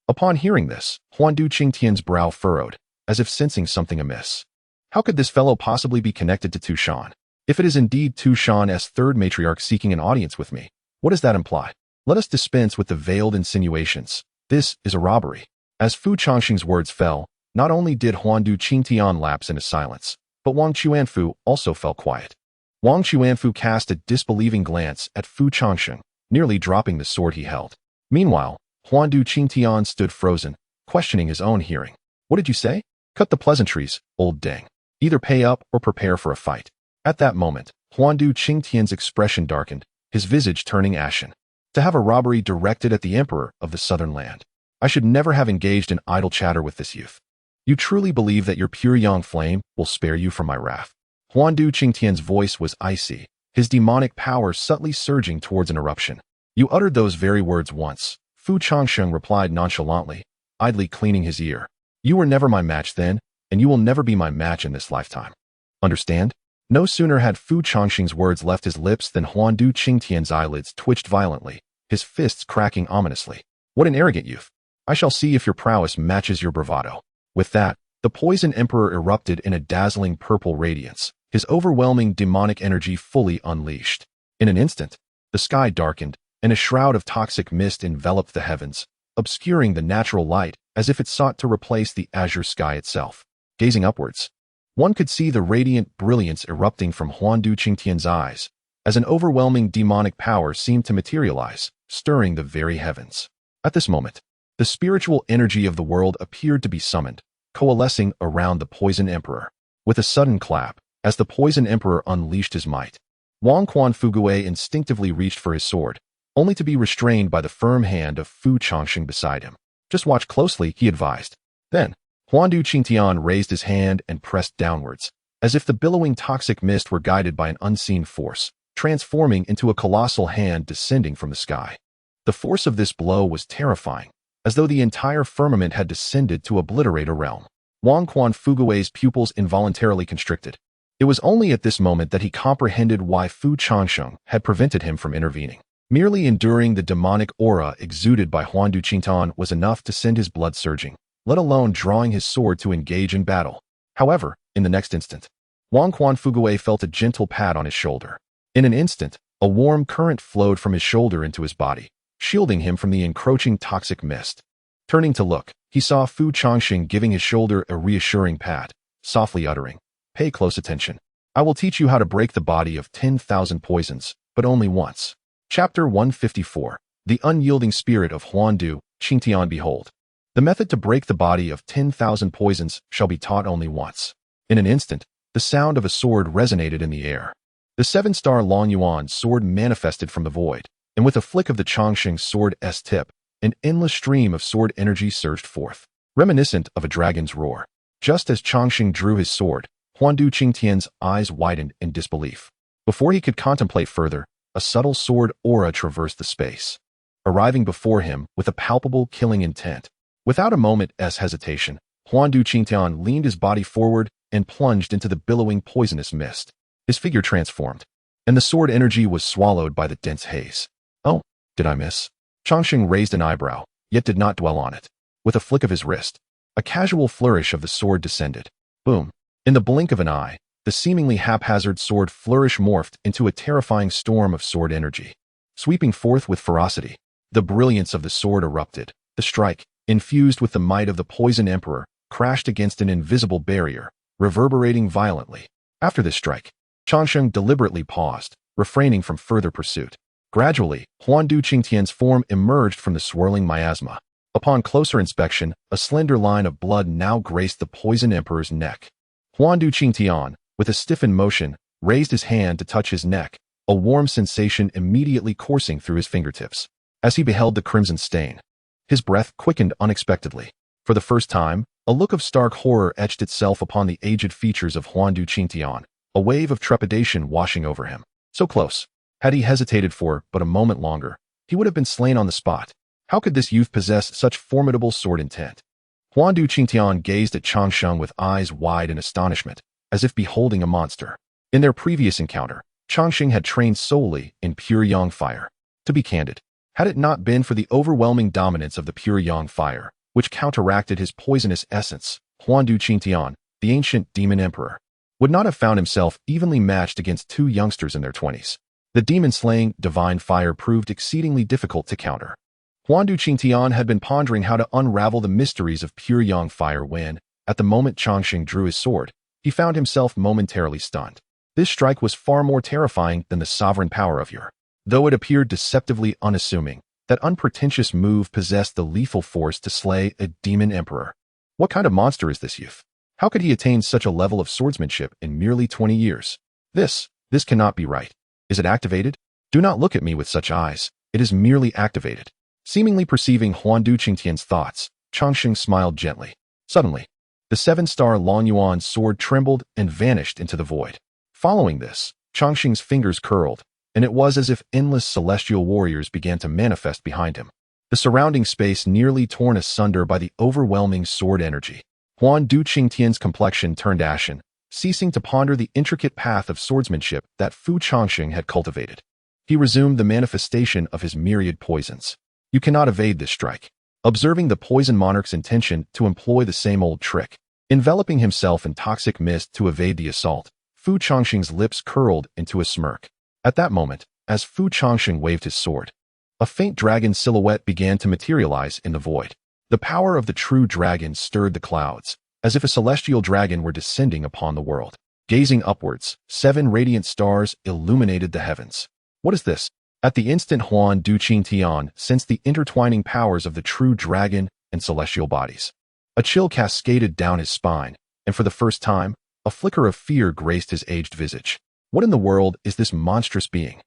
Upon hearing this, Huan Duqingtian's brow furrowed, as if sensing something amiss. How could this fellow possibly be connected to Tu Shan? If it is indeed Tu Shan's third matriarch seeking an audience with me, what does that imply? Let us dispense with the veiled insinuations. This is a robbery. As Fu Changsheng's words fell, not only did Huan Duqingtian lapse into silence, but Wang Chuanfu also fell quiet. Wang Chuanfu cast a disbelieving glance at Fu Changsheng, nearly dropping the sword he held. Meanwhile, Huan Duqingtian stood frozen, questioning his own hearing. What did you say? Cut the pleasantries, old dang. Either pay up or prepare for a fight. At that moment, Huan Duqingtian's expression darkened, his visage turning ashen. To have a robbery directed at the emperor of the southern land. I should never have engaged in idle chatter with this youth. You truly believe that your pure young flame will spare you from my wrath? Huan Duqingtian's voice was icy, his demonic power subtly surging towards an eruption. You uttered those very words once, Fu Changsheng replied nonchalantly, idly cleaning his ear. You were never my match then, and you will never be my match in this lifetime. Understand? No sooner had Fu Changsheng's words left his lips than Huan Duqingtian's eyelids twitched violently, his fists cracking ominously. What an arrogant youth! I shall see if your prowess matches your bravado. With that, The Poison Emperor erupted in a dazzling purple radiance, his overwhelming demonic energy fully unleashed. In an instant, the sky darkened, and a shroud of toxic mist enveloped the heavens, obscuring the natural light as if it sought to replace the azure sky itself. Gazing upwards, one could see the radiant brilliance erupting from Huandu Qingtian's eyes, as an overwhelming demonic power seemed to materialize, stirring the very heavens. At this moment, the spiritual energy of the world appeared to be summoned, coalescing around the Poison Emperor. With a sudden clap, as the Poison Emperor unleashed his might, Wang Quanfugue instinctively reached for his sword, only to be restrained by the firm hand of Fu Changsheng beside him. Just watch closely, he advised. Then, Huandu Qingtian raised his hand and pressed downwards, as if the billowing toxic mist were guided by an unseen force, transforming into a colossal hand descending from the sky. The force of this blow was terrifying, as though the entire firmament had descended to obliterate a realm. Wang Quanfugue's pupils involuntarily constricted. It was only at this moment that he comprehended why Fu Changsheng had prevented him from intervening. Merely enduring the demonic aura exuded by Huandu Qingtian was enough to send his blood surging, let alone drawing his sword to engage in battle. However, in the next instant, Wang Quanfugue felt a gentle pat on his shoulder. In an instant, a warm current flowed from his shoulder into his body, shielding him from the encroaching toxic mist. Turning to look, he saw Fu Changsheng giving his shoulder a reassuring pat, softly uttering, "Pay close attention. I will teach you how to break the body of 10,000 poisons, but only once." Chapter 154. The Unyielding Spirit of Huandu Qingtian. Behold, the method to break the body of 10,000 poisons shall be taught only once. In an instant, the sound of a sword resonated in the air. The 7-star Longyuan sword manifested from the void, and with a flick of the Changsheng sword's tip, an endless stream of sword energy surged forth, reminiscent of a dragon's roar. Just as Changsheng drew his sword, Huandu Qingtian's eyes widened in disbelief. Before he could contemplate further, a subtle sword aura traversed the space, arriving before him with a palpable killing intent. Without a moment's hesitation, Huandu Qingtian leaned his body forward and plunged into the billowing poisonous mist. His figure transformed, and the sword energy was swallowed by the dense haze. "Oh, did I miss?" Changsheng raised an eyebrow, yet did not dwell on it. With a flick of his wrist, a casual flourish of the sword descended. Boom! In the blink of an eye, the seemingly haphazard sword flourish morphed into a terrifying storm of sword energy. Sweeping forth with ferocity, the brilliance of the sword erupted. The strike, infused with the might of the Poison Emperor, crashed against an invisible barrier, reverberating violently. After this strike, Changsheng deliberately paused, refraining from further pursuit. Gradually, Huandu Qingtian's form emerged from the swirling miasma. Upon closer inspection, a slender line of blood now graced the Poison Emperor's neck. Huandu Qingtian, with a stiffened motion, raised his hand to touch his neck, a warm sensation immediately coursing through his fingertips. As he beheld the crimson stain, his breath quickened unexpectedly. For the first time, a look of stark horror etched itself upon the aged features of Huandu Qingtian, a wave of trepidation washing over him. So close. Had he hesitated for but a moment longer, he would have been slain on the spot. How could this youth possess such formidable sword intent? Huandu Qingtian gazed at Changsheng with eyes wide in astonishment, as if beholding a monster. In their previous encounter, Changsheng had trained solely in pure yang fire. To be candid, had it not been for the overwhelming dominance of the pure yang fire, which counteracted his poisonous essence, Huandu Qingtian, the ancient demon emperor, would not have found himself evenly matched against two youngsters in their 20s. The demon-slaying divine fire proved exceedingly difficult to counter. Huandu Qingtian had been pondering how to unravel the mysteries of pure yang fire when, at the moment Changsheng drew his sword, he found himself momentarily stunned. This strike was far more terrifying than the sovereign power of Ur. Though it appeared deceptively unassuming, that unpretentious move possessed the lethal force to slay a demon emperor. What kind of monster is this youth? How could he attain such a level of swordsmanship in merely 20 years? This cannot be right. Is it activated? Do not look at me with such eyes. It is merely activated. Seemingly perceiving Huandu Qingtian's thoughts, Changsheng smiled gently. Suddenly, the 7-star Longyuan sword trembled and vanished into the void. Following this, Changsheng's fingers curled, and it was as if endless celestial warriors began to manifest behind him. The surrounding space nearly torn asunder by the overwhelming sword energy. Huandu Qingtian's complexion turned ashen, ceasing to ponder the intricate path of swordsmanship that Fu Changsheng had cultivated. He resumed the manifestation of his myriad poisons. You cannot evade this strike. Observing the poison monarch's intention to employ the same old trick, Enveloping himself in toxic mist to evade the assault, Fu Changsheng's lips curled into a smirk. At that moment, as Fu Changsheng waved his sword, a faint dragon silhouette began to materialize in the void. The power of the true dragon stirred the clouds, as if a celestial dragon were descending upon the world. Gazing upwards, 7 radiant stars illuminated the heavens. What is this? At the instant, Huan Duqingtian sensed the intertwining powers of the true dragon and celestial bodies. A chill cascaded down his spine, and for the first time, a flicker of fear graced his aged visage. What in the world is this monstrous being?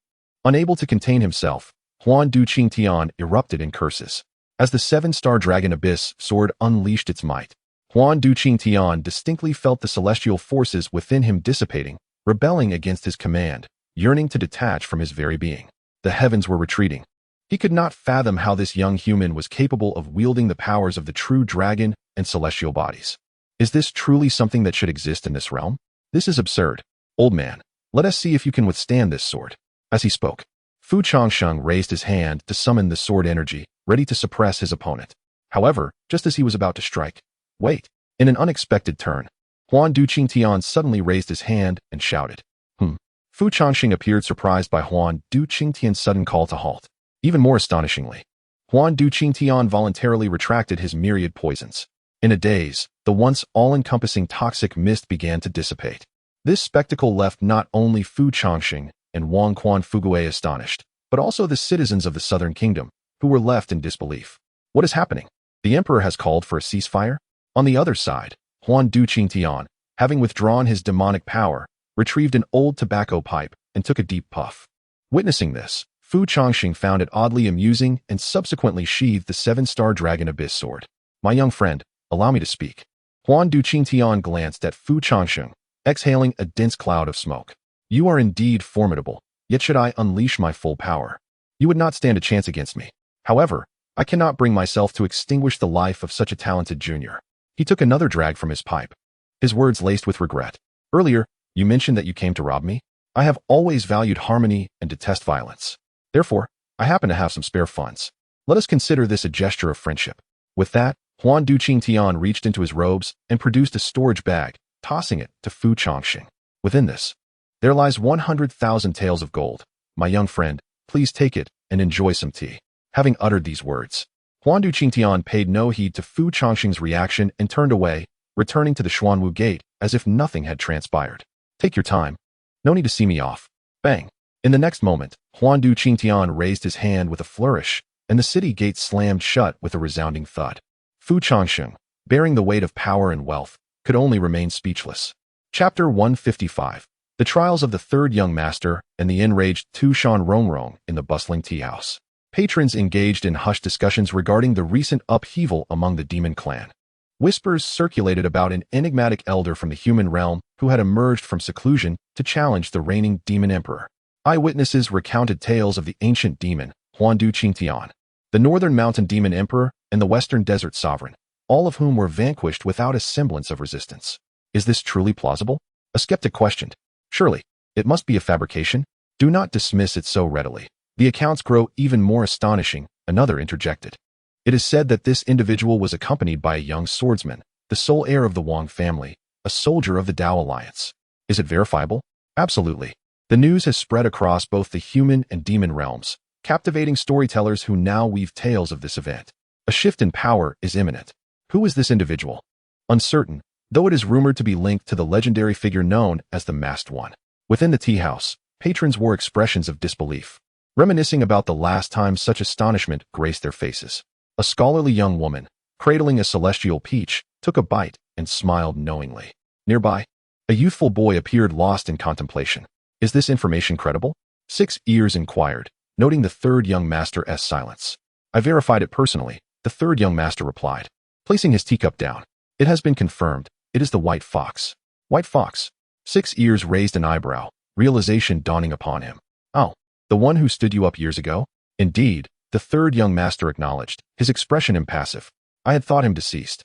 Unable to contain himself, Huan Duqingtian erupted in curses. As the 7-star dragon abyss sword unleashed its might, Huan Duqingtian distinctly felt the celestial forces within him dissipating, rebelling against his command, yearning to detach from his very being. The heavens were retreating. He could not fathom how this young human was capable of wielding the powers of the true dragon and celestial bodies. Is this truly something that should exist in this realm? This is absurd. Old man, let us see if you can withstand this sword. As he spoke, Fu Changsheng raised his hand to summon the sword energy, ready to suppress his opponent. However, just as he was about to strike, wait! In an unexpected turn, Huan Duqingtian suddenly raised his hand and shouted, Fu Changsheng appeared surprised by Huan Duqingtian's sudden call to halt. Even more astonishingly, Huan Duqingtian voluntarily retracted his myriad poisons. In a daze, the once all-encompassing toxic mist began to dissipate. This spectacle left not only Fu Changsheng and Wang Quan Fugue astonished, but also the citizens of the Southern Kingdom, who were left in disbelief. What is happening? The emperor has called for a ceasefire? On the other side, Huan Duqingtian, having withdrawn his demonic power, retrieved an old tobacco pipe and took a deep puff. Witnessing this, Fu Changsheng found it oddly amusing and subsequently sheathed the 7-star dragon abyss sword. My young friend, allow me to speak. Huan Duqingtian glanced at Fu Changsheng, exhaling a dense cloud of smoke. You are indeed formidable, yet should I unleash my full power, you would not stand a chance against me. However, I cannot bring myself to extinguish the life of such a talented junior. He took another drag from his pipe, his words laced with regret. Earlier, you mentioned that you came to rob me. I have always valued harmony and detest violence. Therefore, I happen to have some spare funds. Let us consider this a gesture of friendship. With that, Huan Duqingtian reached into his robes and produced a storage bag, tossing it to Fu Changsheng. Within this, there lies 100,000 taels of gold. My young friend, please take it and enjoy some tea. Having uttered these words, Huan Duqingtian paid no heed to Fu Changsheng's reaction and turned away, returning to the Xuanwu gate as if nothing had transpired. Take your time. No need to see me off. Bang! In the next moment, Huan Duqingtian raised his hand with a flourish, and the city gate slammed shut with a resounding thud. Fu Changsheng, bearing the weight of power and wealth, could only remain speechless. Chapter 155. The Trials of the Third Young Master and the Enraged Tu Shan Rongrong in the bustling tea house. Patrons engaged in hushed discussions regarding the recent upheaval among the demon clan. Whispers circulated about an enigmatic elder from the human realm who had emerged from seclusion to challenge the reigning demon emperor. Eyewitnesses recounted tales of the ancient demon, Huan Duqingtian, the northern mountain demon emperor, and the western desert sovereign, all of whom were vanquished without a semblance of resistance. Is this truly plausible? A skeptic questioned. Surely, it must be a fabrication. Do not dismiss it so readily. The accounts grow even more astonishing, another interjected. It is said that this individual was accompanied by a young swordsman, the sole heir of the Wang family, a soldier of the Dao Alliance. Is it verifiable? Absolutely. The news has spread across both the human and demon realms, captivating storytellers who now weave tales of this event. A shift in power is imminent. Who is this individual? Uncertain, though it is rumored to be linked to the legendary figure known as the Masked One. Within the tea house, patrons wore expressions of disbelief, reminiscing about the last time such astonishment graced their faces. A scholarly young woman, cradling a celestial peach, took a bite and smiled knowingly. Nearby, a youthful boy appeared lost in contemplation. Is this information credible? 6 ears inquired, noting the third young master's silence. I verified it personally, the third young master replied, placing his teacup down. It has been confirmed. It is the white fox. White fox. 6 ears raised an eyebrow, realization dawning upon him. Oh, the one who stood you up years ago? Indeed, the third young master acknowledged, his expression impassive. I had thought him deceased.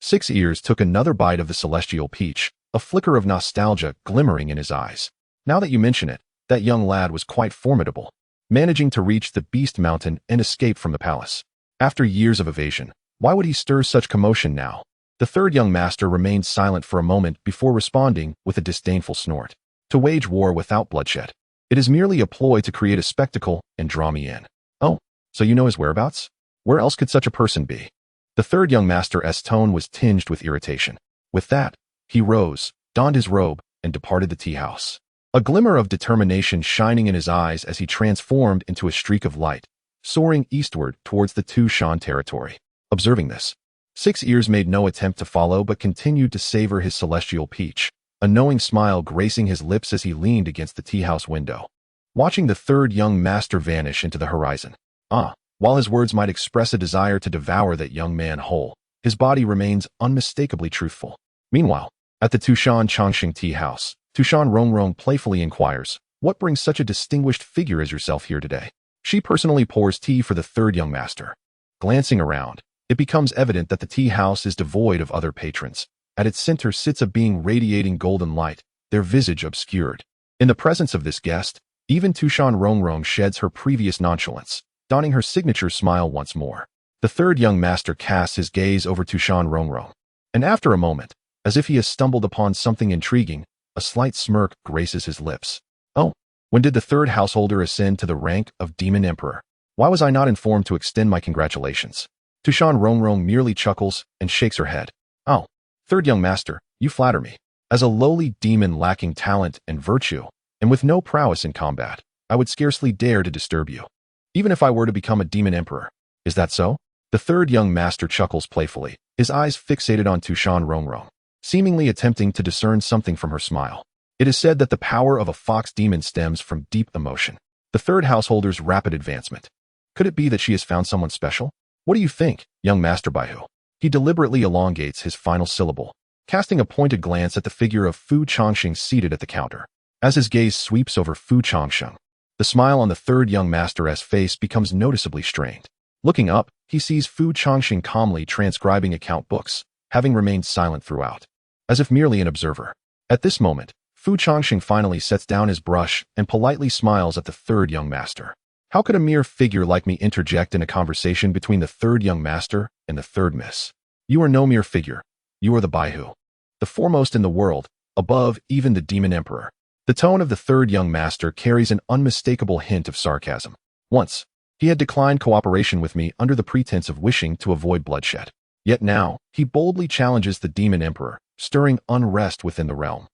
6 ears took another bite of the celestial peach, a flicker of nostalgia glimmering in his eyes. Now that you mention it, that young lad was quite formidable, managing to reach the Beast Mountain and escape from the palace. After years of evasion, why would he stir such commotion now? The third young master remained silent for a moment before responding with a disdainful snort. To wage war without bloodshed. It is merely a ploy to create a spectacle and draw me in. Oh, so you know his whereabouts? Where else could such a person be? The third young master's tone was tinged with irritation. With that, he rose, donned his robe, and departed the tea house. A glimmer of determination shining in his eyes as he transformed into a streak of light, soaring eastward towards the Tu Shan territory. Observing this, Six Ears made no attempt to follow but continued to savor his celestial peach, a knowing smile gracing his lips as he leaned against the tea house window, watching the third young master vanish into the horizon. While his words might express a desire to devour that young man whole, his body remains unmistakably truthful. Meanwhile, at the Tu Shan Changsheng tea house, Tu Shan Rongrong playfully inquires, "What brings such a distinguished figure as yourself here today?" She personally pours tea for the third young master. Glancing around, it becomes evident that the tea house is devoid of other patrons. At its center sits a being radiating golden light, their visage obscured. In the presence of this guest, even Tu Shan Rongrong sheds her previous nonchalance, donning her signature smile once more. The third young master casts his gaze over Tu Shan Rongrong, and after a moment, as if he has stumbled upon something intriguing, a slight smirk graces his lips. "Oh, when did the third householder ascend to the rank of Demon Emperor? Why was I not informed to extend my congratulations?" Tu Shan Rongrong merely chuckles and shakes her head. "Oh, third young master, you flatter me. As a lowly demon lacking talent and virtue, and with no prowess in combat, I would scarcely dare to disturb you, even if I were to become a demon emperor. Is that so?" The third young master chuckles playfully, his eyes fixated on Tu Shan Rongrong, seemingly attempting to discern something from her smile. It is said that the power of a fox demon stems from deep emotion. The third householder's rapid advancement. Could it be that she has found someone special? What do you think, young Master Baihu? He deliberately elongates his final syllable, casting a pointed glance at the figure of Fu Changsheng seated at the counter. As his gaze sweeps over Fu Changsheng, the smile on the third young master's face becomes noticeably strained. Looking up, he sees Fu Changsheng calmly transcribing account books, having remained silent throughout, as if merely an observer. At this moment, Fu Changsheng finally sets down his brush and politely smiles at the third young master. How could a mere figure like me interject in a conversation between the third young master and the third miss? You are no mere figure. You are the Baihu, the foremost in the world, above even the demon emperor. The tone of the third young master carries an unmistakable hint of sarcasm. Once, he had declined cooperation with me under the pretense of wishing to avoid bloodshed. Yet now, he boldly challenges the demon emperor, stirring unrest within the realm.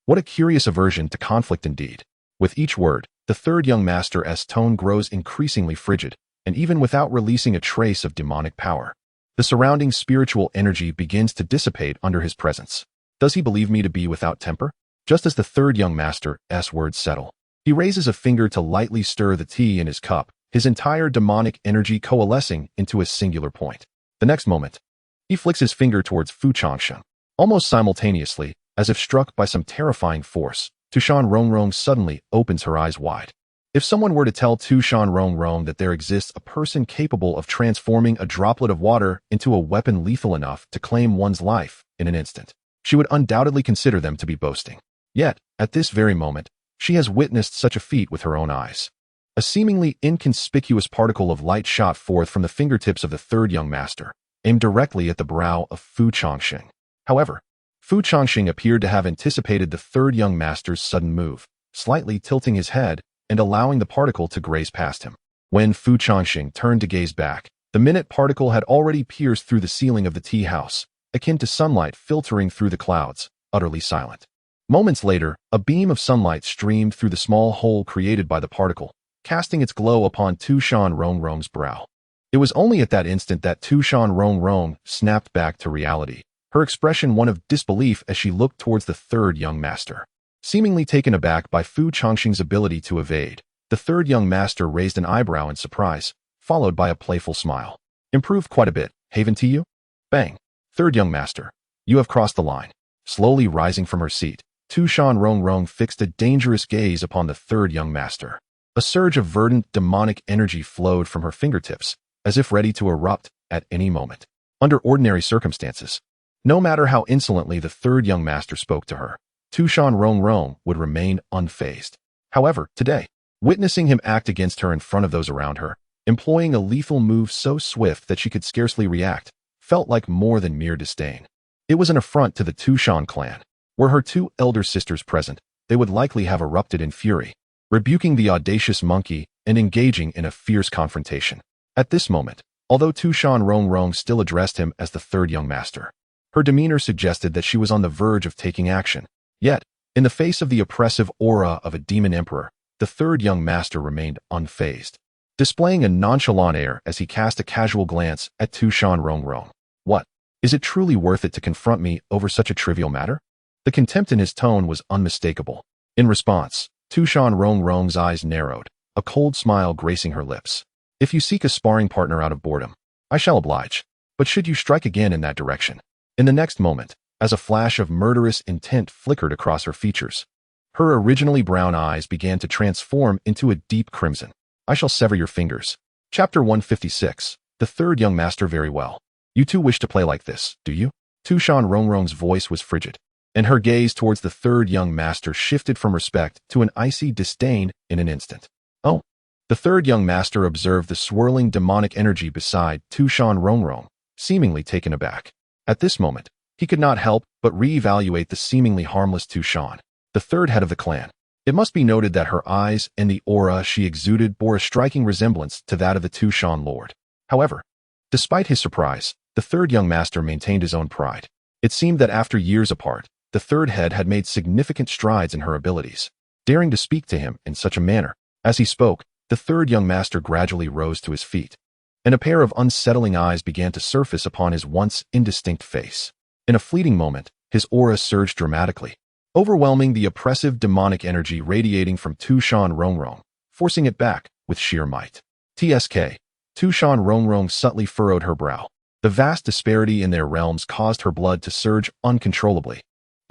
What a curious aversion to conflict indeed. With each word, the third young master's tone grows increasingly frigid, and even without releasing a trace of demonic power, the surrounding spiritual energy begins to dissipate under his presence. Does he believe me to be without temper? Just as the third young master's words settle, he raises a finger to lightly stir the tea in his cup, his entire demonic energy coalescing into a singular point. The next moment, he flicks his finger towards Fu Changsheng. Almost simultaneously, as if struck by some terrifying force, Tu Shan Rongrong suddenly opens her eyes wide. If someone were to tell Tu Shan Rongrong that there exists a person capable of transforming a droplet of water into a weapon lethal enough to claim one's life in an instant, she would undoubtedly consider them to be boasting. Yet, at this very moment, she has witnessed such a feat with her own eyes. A seemingly inconspicuous particle of light shot forth from the fingertips of the third young master, aimed directly at the brow of Fu Changsheng. However, Fu Changsheng appeared to have anticipated the third young master's sudden move, slightly tilting his head and allowing the particle to graze past him. When Fu Changsheng turned to gaze back, the minute particle had already pierced through the ceiling of the tea house, akin to sunlight filtering through the clouds, utterly silent. Moments later, a beam of sunlight streamed through the small hole created by the particle, casting its glow upon Tu Shan Rongrong's brow. It was only at that instant that Tu Shan Rongrong snapped back to reality, her expression one of disbelief as she looked towards the third young master. Seemingly taken aback by Fu Changsheng's ability to evade, the third young master raised an eyebrow in surprise, followed by a playful smile. "Improved quite a bit, haven't you?" Bang. "Third young master, you have crossed the line." Slowly rising from her seat, Tu Shan Rongrong fixed a dangerous gaze upon the third young master. A surge of verdant demonic energy flowed from her fingertips, as if ready to erupt at any moment. Under ordinary circumstances, no matter how insolently the third young master spoke to her, Tu Shan Rongrong would remain unfazed. However, today, witnessing him act against her in front of those around her, employing a lethal move so swift that she could scarcely react, felt like more than mere disdain. It was an affront to the Tu Shan clan. Were her two elder sisters present, they would likely have erupted in fury, rebuking the audacious monkey and engaging in a fierce confrontation. At this moment, although Tu Shan Rongrong still addressed him as the third young master, her demeanor suggested that she was on the verge of taking action. Yet, in the face of the oppressive aura of a demon emperor, the third young master remained unfazed, displaying a nonchalant air as he cast a casual glance at Tu Shan Rongrong. What? Is it truly worth it to confront me over such a trivial matter? The contempt in his tone was unmistakable. In response, Tu Shan Rongrong's eyes narrowed, a cold smile gracing her lips. If you seek a sparring partner out of boredom, I shall oblige. But should you strike again in that direction? In the next moment, as a flash of murderous intent flickered across her features, her originally brown eyes began to transform into a deep crimson. I shall sever your fingers. Chapter 156. The third young master. Very well. You two wish to play like this, do you? Tu Shan Rongrong's voice was frigid, and her gaze towards the third young master shifted from respect to an icy disdain in an instant. Oh. The third young master observed the swirling demonic energy beside Tu Shan Rongrong, seemingly taken aback. At this moment, he could not help but reevaluate the seemingly harmless Tu Shan, the third head of the clan. It must be noted that her eyes and the aura she exuded bore a striking resemblance to that of the Tu Shan lord. However, despite his surprise, the third young master maintained his own pride. It seemed that after years apart, the third head had made significant strides in her abilities, daring to speak to him in such a manner. As he spoke, the third young master gradually rose to his feet, and a pair of unsettling eyes began to surface upon his once indistinct face. In a fleeting moment, his aura surged dramatically, overwhelming the oppressive demonic energy radiating from Tu Shan Rongrong, forcing it back with sheer might. TSK. Tu Shan Rongrong subtly furrowed her brow. The vast disparity in their realms caused her blood to surge uncontrollably,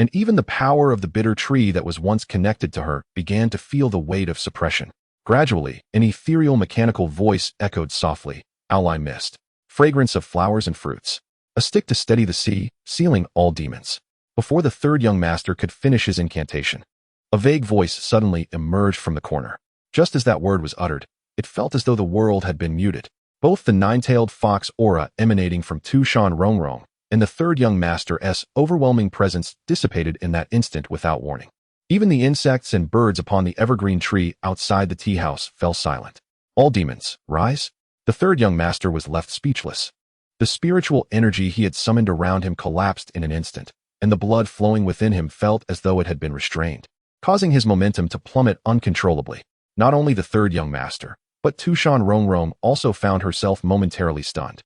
and even the power of the bitter tree that was once connected to her began to feel the weight of suppression. Gradually, an ethereal mechanical voice echoed softly, "Ally mist. Fragrance of flowers and fruits. A stick to steady the sea, sealing all demons." Before the third young master could finish his incantation, a vague voice suddenly emerged from the corner. Just as that word was uttered, it felt as though the world had been muted. Both the nine-tailed fox aura emanating from Tu Shan Rongrong and the third young master's overwhelming presence dissipated in that instant without warning. Even the insects and birds upon the evergreen tree outside the tea house fell silent. All demons, rise? The third young master was left speechless. The spiritual energy he had summoned around him collapsed in an instant, and the blood flowing within him felt as though it had been restrained, causing his momentum to plummet uncontrollably. Not only the third young master, but Tu Shan Rongrong also found herself momentarily stunned.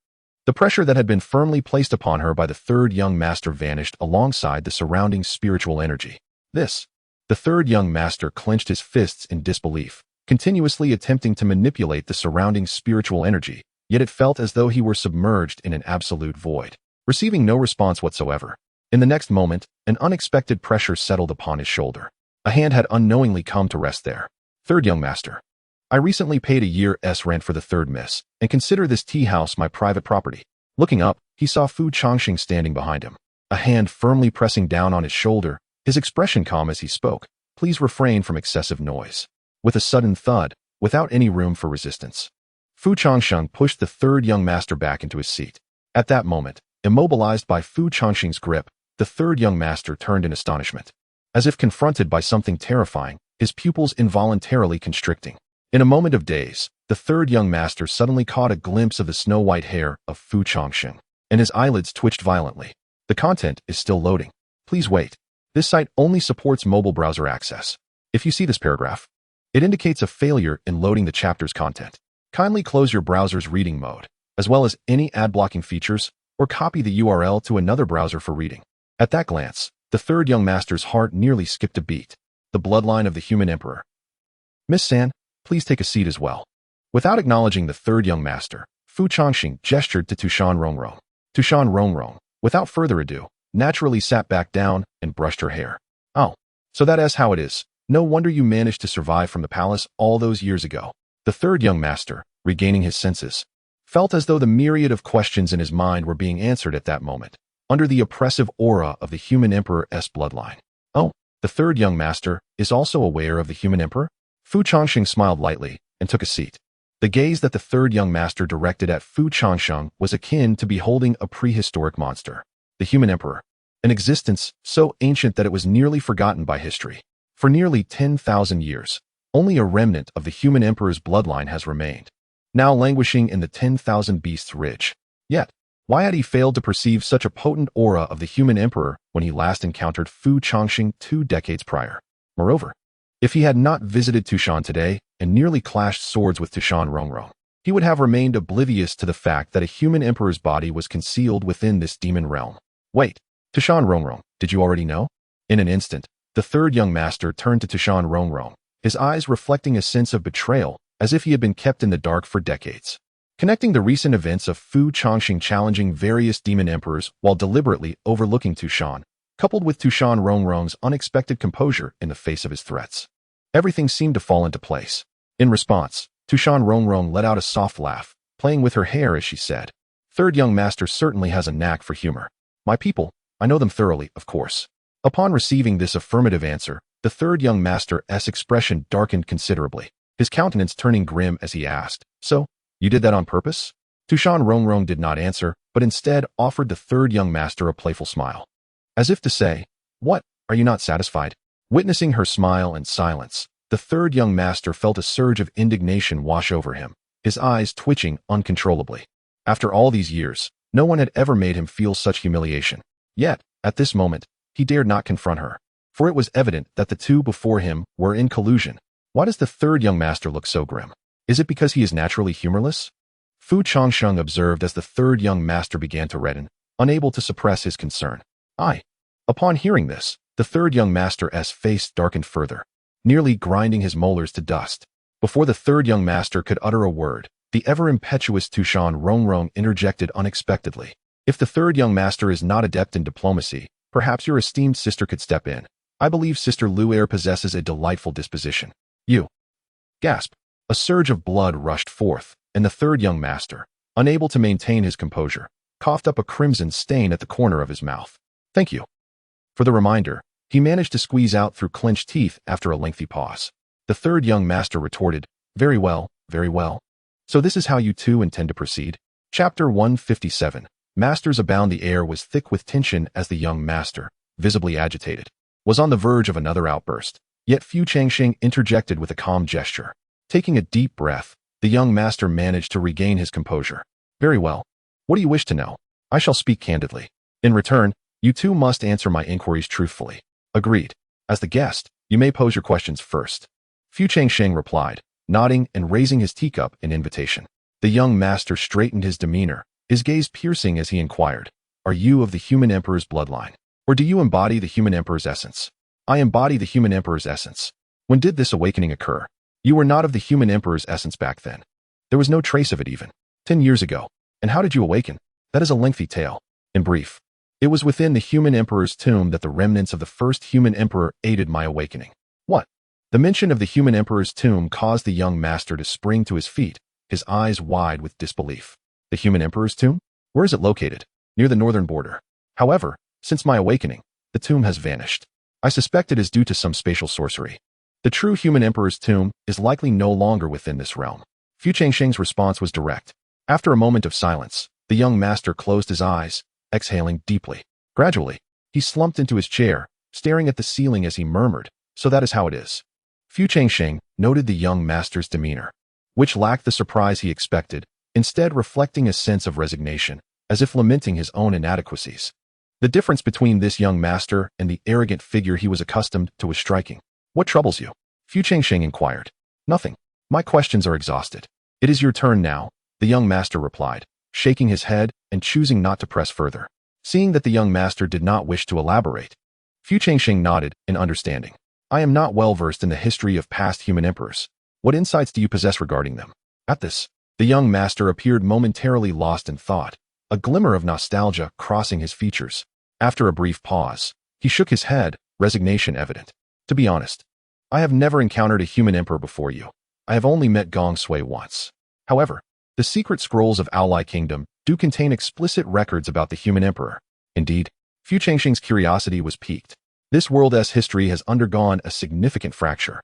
The pressure that had been firmly placed upon her by the third young master vanished alongside the surrounding spiritual energy. The third young master clenched his fists in disbelief, continuously attempting to manipulate the surrounding spiritual energy, yet it felt as though he were submerged in an absolute void, receiving no response whatsoever. In the next moment, an unexpected pressure settled upon his shoulder. A hand had unknowingly come to rest there. Third young master. I recently paid a year's rent for the third miss, and consider this tea house my private property. Looking up, he saw Fu Changsheng standing behind him, a hand firmly pressing down on his shoulder, his expression calm as he spoke. Please refrain from excessive noise. With a sudden thud, without any room for resistance, Fu Changsheng pushed the third young master back into his seat. At that moment, immobilized by Fu Changsheng's grip, the third young master turned in astonishment. As if confronted by something terrifying, his pupils involuntarily constricting. In a moment of daze, the third young master suddenly caught a glimpse of the snow-white hair of Fu Changsheng, and his eyelids twitched violently. The content is still loading. Please wait. This site only supports mobile browser access. If you see this paragraph, it indicates a failure in loading the chapter's content. Kindly close your browser's reading mode, as well as any ad-blocking features, or copy the URL to another browser for reading. At that glance, the third young master's heart nearly skipped a beat. The bloodline of the human emperor. Miss San, please take a seat as well. Without acknowledging the third young master, Fu Changsheng gestured to Tu Shan Rongrong. Tu Shan Rongrong, without further ado, naturally sat back down and brushed her hair. Oh, so that's how it is. No wonder you managed to survive from the palace all those years ago. The third young master, regaining his senses, felt as though the myriad of questions in his mind were being answered at that moment, under the oppressive aura of the human emperor's bloodline. Oh, the third young master is also aware of the human emperor? Fu Changsheng smiled lightly and took a seat. The gaze that the third young master directed at Fu Changsheng was akin to beholding a prehistoric monster. The human emperor. an existence so ancient that it was nearly forgotten by history. For nearly 10,000 years, only a remnant of the human emperor's bloodline has remained, now languishing in the 10,000 Beasts Ridge. Yet, why had he failed to perceive such a potent aura of the human emperor when he last encountered Fu Changsheng 2 decades prior? Moreover, if he had not visited Tu Shan today and nearly clashed swords with Tu Shan Rongrong, he would have remained oblivious to the fact that a human emperor's body was concealed within this demon realm. Wait, Tu Shan Rongrong, did you already know? In an instant, the third young master turned to Tu Shan Rongrong, his eyes reflecting a sense of betrayal, as if he had been kept in the dark for decades. Connecting the recent events of Fu Changsheng challenging various demon emperors while deliberately overlooking Tu Shan, coupled with Tu Shan Rongrong's unexpected composure in the face of his threats, everything seemed to fall into place. In response, Tu Shan Rongrong let out a soft laugh, playing with her hair as she said, "Third young master certainly has a knack for humor. My people, I know them thoroughly, of course." Upon receiving this affirmative answer, the third young master's expression darkened considerably, his countenance turning grim as he asked, "So, you did that on purpose?" Tu Shan Rongrong did not answer, but instead offered the third young master a playful smile, as if to say, "What, are you not satisfied?" Witnessing her smile and silence, the third young master felt a surge of indignation wash over him, his eyes twitching uncontrollably. After all these years, no one had ever made him feel such humiliation. Yet, at this moment, he dared not confront her, for it was evident that the two before him were in collusion. Why does the third young master look so grim? Is it because he is naturally humorless? Fu Changsheng observed as the third young master began to redden, unable to suppress his concern. Upon hearing this, the third young master's face darkened further, nearly grinding his molars to dust. Before the third young master could utter a word, the ever-impetuous Tu Shan Rongrong interjected unexpectedly. "If the third young master is not adept in diplomacy, perhaps your esteemed sister could step in. I believe Sister Lu'er possesses a delightful disposition." "You!" Gasp! A surge of blood rushed forth, and the third young master, unable to maintain his composure, coughed up a crimson stain at the corner of his mouth. "Thank you for the reminder," he managed to squeeze out through clenched teeth after a lengthy pause. The third young master retorted, "Very well, very well. So this is how you two intend to proceed?" Chapter 157. Masters Abound. The air was thick with tension as the young master, visibly agitated, was on the verge of another outburst. Yet Fu Changsheng interjected with a calm gesture. Taking a deep breath, the young master managed to regain his composure. "Very well. What do you wish to know? I shall speak candidly. In return, you two must answer my inquiries truthfully." "Agreed. As the guest, you may pose your questions first." Fu Changsheng replied, nodding and raising his teacup in invitation. The young master straightened his demeanor, his gaze piercing as he inquired, "Are you of the human emperor's bloodline? Or do you embody the human emperor's essence?" "I embody the human emperor's essence." "When did this awakening occur?" "You were not of the human emperor's essence back then. There was no trace of it even. 10 years ago. And how did you awaken?" "That is a lengthy tale. In brief, it was within the human emperor's tomb that the remnants of the first human emperor aided my awakening." "What?" The mention of the human emperor's tomb caused the young master to spring to his feet, his eyes wide with disbelief. "The human emperor's tomb? Where is it located?" "Near the northern border. However, since my awakening, the tomb has vanished. I suspect it is due to some spatial sorcery. The true human emperor's tomb is likely no longer within this realm." Fu Changsheng's response was direct. After a moment of silence, the young master closed his eyes, exhaling deeply. Gradually, he slumped into his chair, staring at the ceiling as he murmured, "So that is how it is." Fu Changsheng noted the young master's demeanor, which lacked the surprise he expected, instead reflecting a sense of resignation, as if lamenting his own inadequacies. The difference between this young master and the arrogant figure he was accustomed to was striking. "What troubles you?" Fu Changsheng inquired. "Nothing. My questions are exhausted." "It is your turn now," the young master replied, shaking his head and choosing not to press further. Seeing that the young master did not wish to elaborate, Fu Changsheng nodded in understanding. "I am not well versed in the history of past human emperors. What insights do you possess regarding them?" At this, the young master appeared momentarily lost in thought, a glimmer of nostalgia crossing his features. After a brief pause, he shook his head, resignation evident. "To be honest, I have never encountered a human emperor before you. I have only met Gong Sui once. However, the secret scrolls of Aolai Kingdom do contain explicit records about the human emperor." Indeed, Fu Changsheng's curiosity was piqued. This world's history has undergone a significant fracture.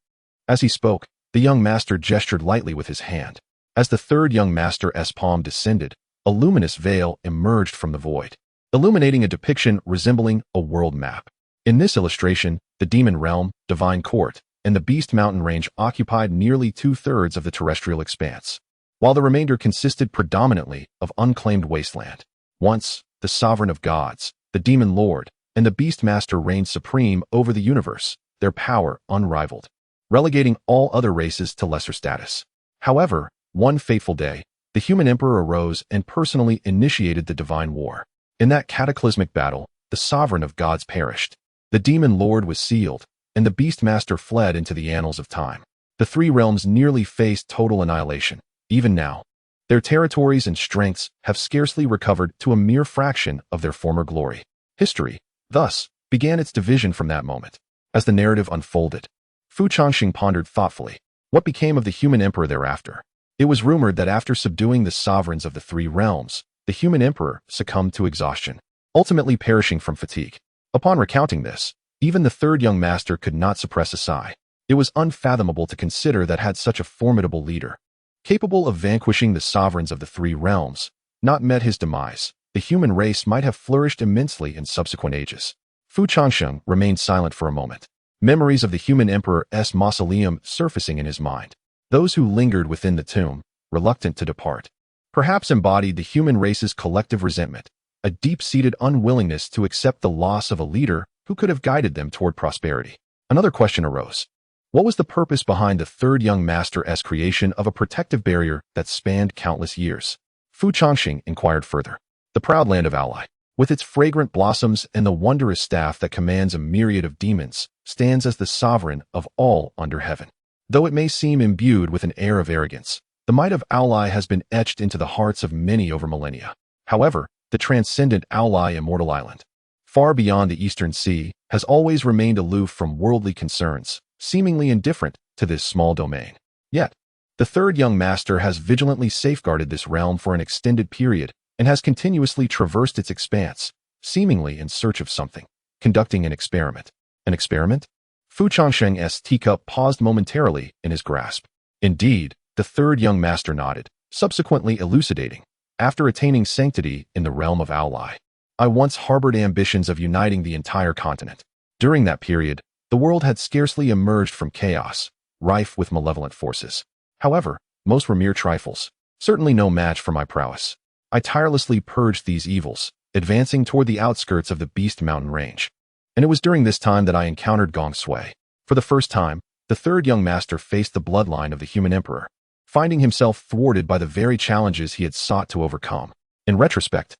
As he spoke, the young master gestured lightly with his hand. As the third young master's palm descended, a luminous veil emerged from the void. illuminating a depiction resembling a world map. In this illustration, the demon realm, divine court, and the beast mountain range occupied nearly 2/3 of the terrestrial expanse, while the remainder consisted predominantly of unclaimed wasteland. Once, the sovereign of gods, the demon lord, and the beast master reigned supreme over the universe, their power unrivaled, relegating all other races to lesser status. However, one fateful day, the human emperor arose and personally initiated the divine war. In that cataclysmic battle, the sovereign of gods perished. The demon lord was sealed, and the beast master fled into the annals of time. The three realms nearly faced total annihilation. Even now, their territories and strengths have scarcely recovered to a mere fraction of their former glory. History, thus, began its division from that moment. As the narrative unfolded, Changsheng pondered thoughtfully. What became of the human emperor thereafter? It was rumored that after subduing the sovereigns of the three realms, the human emperor succumbed to exhaustion, ultimately perishing from fatigue. Upon recounting this, even the third young master could not suppress a sigh. It was unfathomable to consider that had such a formidable leader, capable of vanquishing the sovereigns of the three realms, not met his demise, the human race might have flourished immensely in subsequent ages. Changsheng remained silent for a moment, memories of the human emperor's mausoleum surfacing in his mind. Those who lingered within the tomb, reluctant to depart, perhaps embodied the human race's collective resentment, a deep-seated unwillingness to accept the loss of a leader who could have guided them toward prosperity. Another question arose. What was the purpose behind the third young master's creation of a protective barrier that spanned countless years? Changsheng inquired further. The proud land of Ally, with its fragrant blossoms and the wondrous staff that commands a myriad of demons, stands as the sovereign of all under heaven. Though it may seem imbued with an air of arrogance, the might of Ally has been etched into the hearts of many over millennia. However, the transcendent Ally Immortal Island, far beyond the eastern sea, has always remained aloof from worldly concerns, seemingly indifferent to this small domain. Yet, the third young master has vigilantly safeguarded this realm for an extended period and has continuously traversed its expanse, seemingly in search of something, conducting an experiment. An experiment? Changsheng's teacup paused momentarily in his grasp. Indeed, the third young master nodded, subsequently elucidating. After attaining sanctity in the realm of Ally, I once harbored ambitions of uniting the entire continent. During that period, the world had scarcely emerged from chaos, rife with malevolent forces. However, most were mere trifles, certainly no match for my prowess. I tirelessly purged these evils, advancing toward the outskirts of the Beast Mountain range. And it was during this time that I encountered Gong Sui. For the first time, the third young master faced the bloodline of the human emperor, finding himself thwarted by the very challenges he had sought to overcome. In retrospect,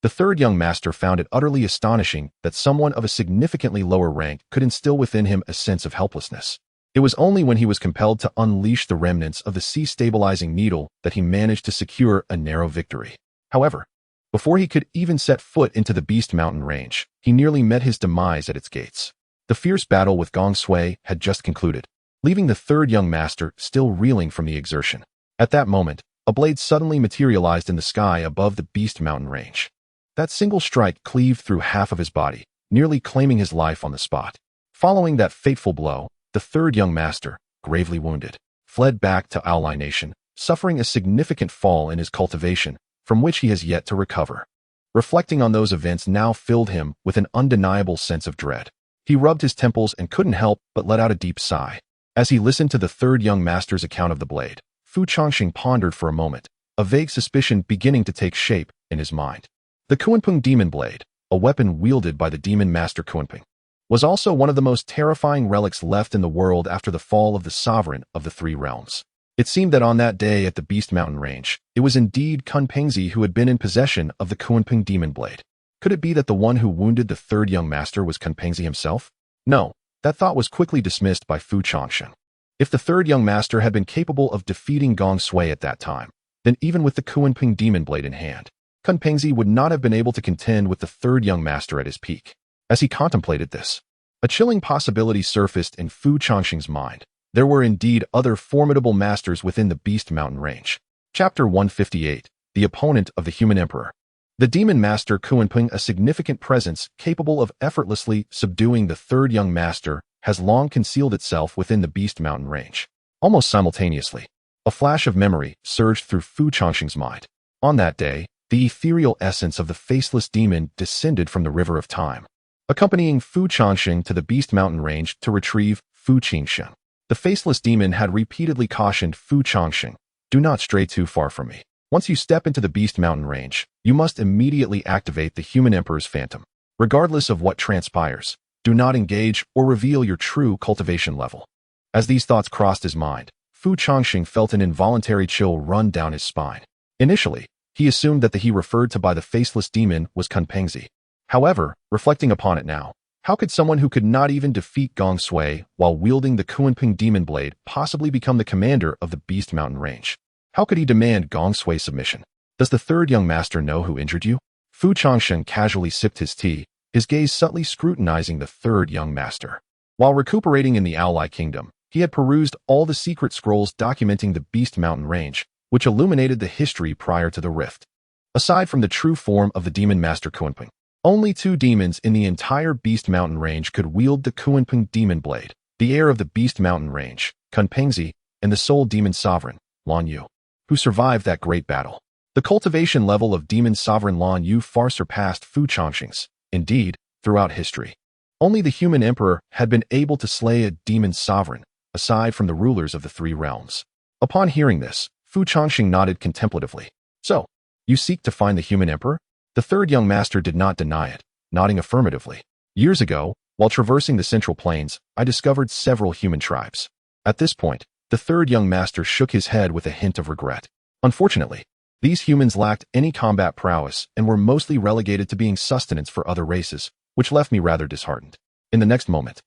the third young master found it utterly astonishing that someone of a significantly lower rank could instill within him a sense of helplessness. It was only when he was compelled to unleash the remnants of the sea-stabilizing needle that he managed to secure a narrow victory. However, before he could even set foot into the Beast Mountain range, he nearly met his demise at its gates. The fierce battle with Gong Sui had just concluded, leaving the third young master still reeling from the exertion. At that moment, a blade suddenly materialized in the sky above the Beast Mountain range. That single strike cleaved through half of his body, nearly claiming his life on the spot. Following that fateful blow, the third young master, gravely wounded, fled back to Ally Nation, suffering a significant fall in his cultivation, from which he has yet to recover. Reflecting on those events now filled him with an undeniable sense of dread. He rubbed his temples and couldn't help but let out a deep sigh. As he listened to the third young master's account of the blade, Changsheng pondered for a moment, a vague suspicion beginning to take shape in his mind. The Kunpeng Demon Blade, a weapon wielded by the demon master Kunpeng, was also one of the most terrifying relics left in the world after the fall of the sovereign of the three realms. It seemed that on that day at the Beast Mountain range, it was indeed Kunpengzi who had been in possession of the Kunpeng Demon Blade. Could it be that the one who wounded the third young master was Kunpengzi himself? No, that thought was quickly dismissed by Changsheng. If the third young master had been capable of defeating Gong Sui at that time, then even with the Kunpeng Demon Blade in hand, Kunpengzi would not have been able to contend with the third young master at his peak. As he contemplated this, a chilling possibility surfaced in Changsheng's mind. There were indeed other formidable masters within the Beast Mountain range. Chapter 158, The Opponent of the Human Emperor. The demon master Kunpeng, a significant presence capable of effortlessly subduing the third young master, has long concealed itself within the Beast Mountain range. Almost simultaneously, a flash of memory surged through Changsheng's mind. On that day, the ethereal essence of the faceless demon descended from the river of time, accompanying Fu Changsheng to the Beast Mountain range to retrieve Fu Changsheng. The faceless demon had repeatedly cautioned Fu Changsheng, "Do not stray too far from me. Once you step into the Beast Mountain range, you must immediately activate the human emperor's phantom. Regardless of what transpires, do not engage or reveal your true cultivation level." As these thoughts crossed his mind, Fu Changsheng felt an involuntary chill run down his spine. Initially, he assumed that the he referred to by the faceless demon was Kunpengzi. However, reflecting upon it now, how could someone who could not even defeat Gong Sui while wielding the Kunpeng demon blade possibly become the commander of the Beast Mountain range? How could he demand Gong Sui's submission? Does the third young master know who injured you? Fu Changsheng casually sipped his tea, his gaze subtly scrutinizing the third young master. While recuperating in the Ally Kingdom, he had perused all the secret scrolls documenting the Beast Mountain range, which illuminated the history prior to the rift. Aside from the true form of the demon master Kunpeng, only 2 demons in the entire Beast Mountain range could wield the Kunpeng demon blade, the heir of the Beast Mountain range, Kunpengzi, and the sole demon sovereign, Lan Yu, who survived that great battle. The cultivation level of demon sovereign Lan Yu far surpassed Fu Changsheng's. Indeed, throughout history, only the human emperor had been able to slay a demon sovereign, aside from the rulers of the 3 realms. Upon hearing this, Fu Changsheng nodded contemplatively. "So, you seek to find the human emperor?" The third young master did not deny it, nodding affirmatively. "Years ago, while traversing the Central Plains, I discovered several human tribes." At this point, the third young master shook his head with a hint of regret. Unfortunately, these humans lacked any combat prowess and were mostly relegated to being sustenance for other races, which left me rather disheartened. In the next moment,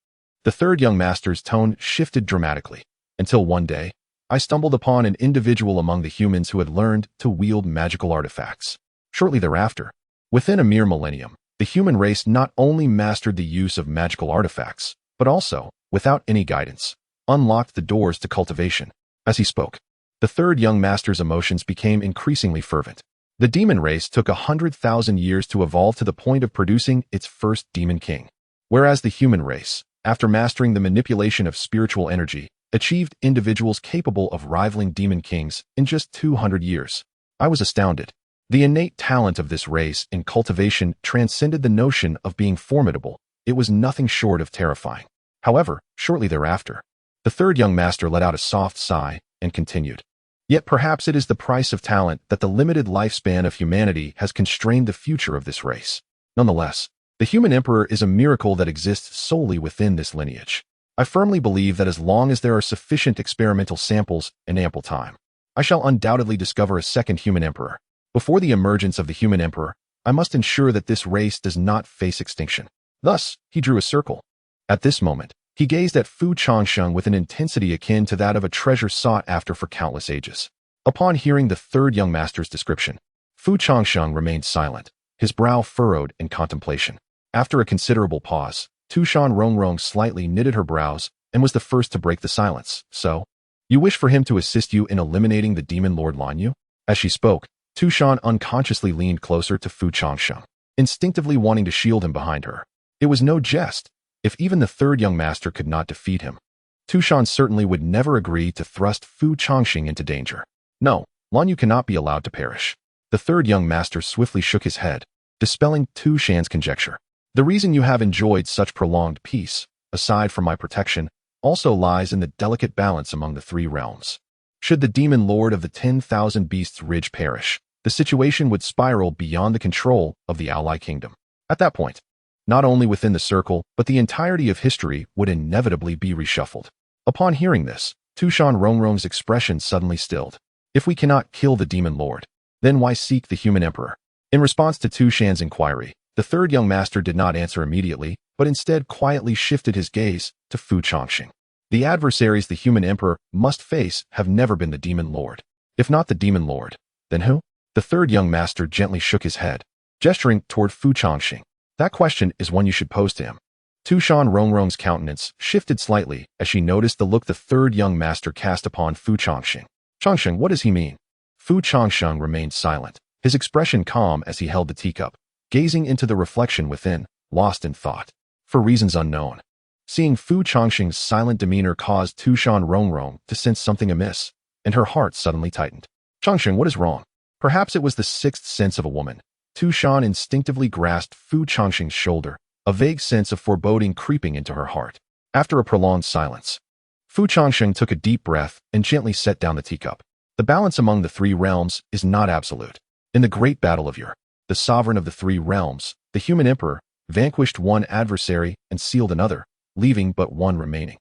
the third young master's tone shifted dramatically, until one day, I stumbled upon an individual among the humans who had learned to wield magical artifacts. Shortly thereafter, within a mere millennium, the human race not only mastered the use of magical artifacts, but also, without any guidance, unlocked the doors to cultivation. As he spoke, the third young master's emotions became increasingly fervent. The demon race took 100,000 years to evolve to the point of producing its first demon king, whereas the human race, after mastering the manipulation of spiritual energy, achieved individuals capable of rivaling demon kings in just 200 years. I was astounded. The innate talent of this race in cultivation transcended the notion of being formidable. It was nothing short of terrifying. However, shortly thereafter, the third young master let out a soft sigh and continued. "Yet perhaps it is the price of talent that the limited lifespan of humanity has constrained the future of this race. Nonetheless, the human emperor is a miracle that exists solely within this lineage. I firmly believe that as long as there are sufficient experimental samples and ample time, I shall undoubtedly discover a second human emperor. Before the emergence of the human emperor, I must ensure that this race does not face extinction." Thus, he drew a circle. At this moment, he gazed at Fu Changsheng with an intensity akin to that of a treasure sought after for countless ages. Upon hearing the third young master's description, Fu Changsheng remained silent, his brow furrowed in contemplation. After a considerable pause, Tu Shan Rongrong slightly knitted her brows and was the first to break the silence. "So, you wish for him to assist you in eliminating the demon lord Lan Yu?" As she spoke, Tu Shan unconsciously leaned closer to Fu Changsheng, instinctively wanting to shield him behind her. It was no jest. If even the third young master could not defeat him, Tu Shan certainly would never agree to thrust Fu Changsheng into danger. "No, Lan Yu cannot be allowed to perish." The third young master swiftly shook his head, dispelling Tu Shan's conjecture. "The reason you have enjoyed such prolonged peace, aside from my protection, also lies in the delicate balance among the 3 realms. Should the demon lord of the 10,000 Beasts Ridge perish, the situation would spiral beyond the control of the Ally Kingdom. At that point, not only within the circle, but the entirety of history would inevitably be reshuffled." Upon hearing this, Tu Shan Rongrong's expression suddenly stilled. "If we cannot kill the demon lord, then why seek the human emperor?" In response to Tu Shan's inquiry, the third young master did not answer immediately, but instead quietly shifted his gaze to Fu Changsheng. "The adversaries the human emperor must face have never been the demon lord. If not the demon lord, then who?" The third young master gently shook his head, gesturing toward Fu Changsheng. "That question is one you should pose to him." Tu Shan Rongrong's countenance shifted slightly as she noticed the look the third young master cast upon Fu Changsheng. "Changsheng, what does he mean?" Fu Changsheng remained silent, his expression calm as he held the teacup, gazing into the reflection within, lost in thought. For reasons unknown, seeing Fu Changsheng's silent demeanor caused Tu Shan Rongrong to sense something amiss, and her heart suddenly tightened. "Changsheng, what is wrong?" Perhaps it was the sixth sense of a woman. Tu Shan instinctively grasped Fu Changsheng's shoulder, a vague sense of foreboding creeping into her heart. After a prolonged silence, Fu Changsheng took a deep breath and gently set down the teacup. The balance among the three realms is not absolute. In the great battle of Ur, the sovereign of the three realms, the human emperor, vanquished one adversary and sealed another, leaving but one remaining.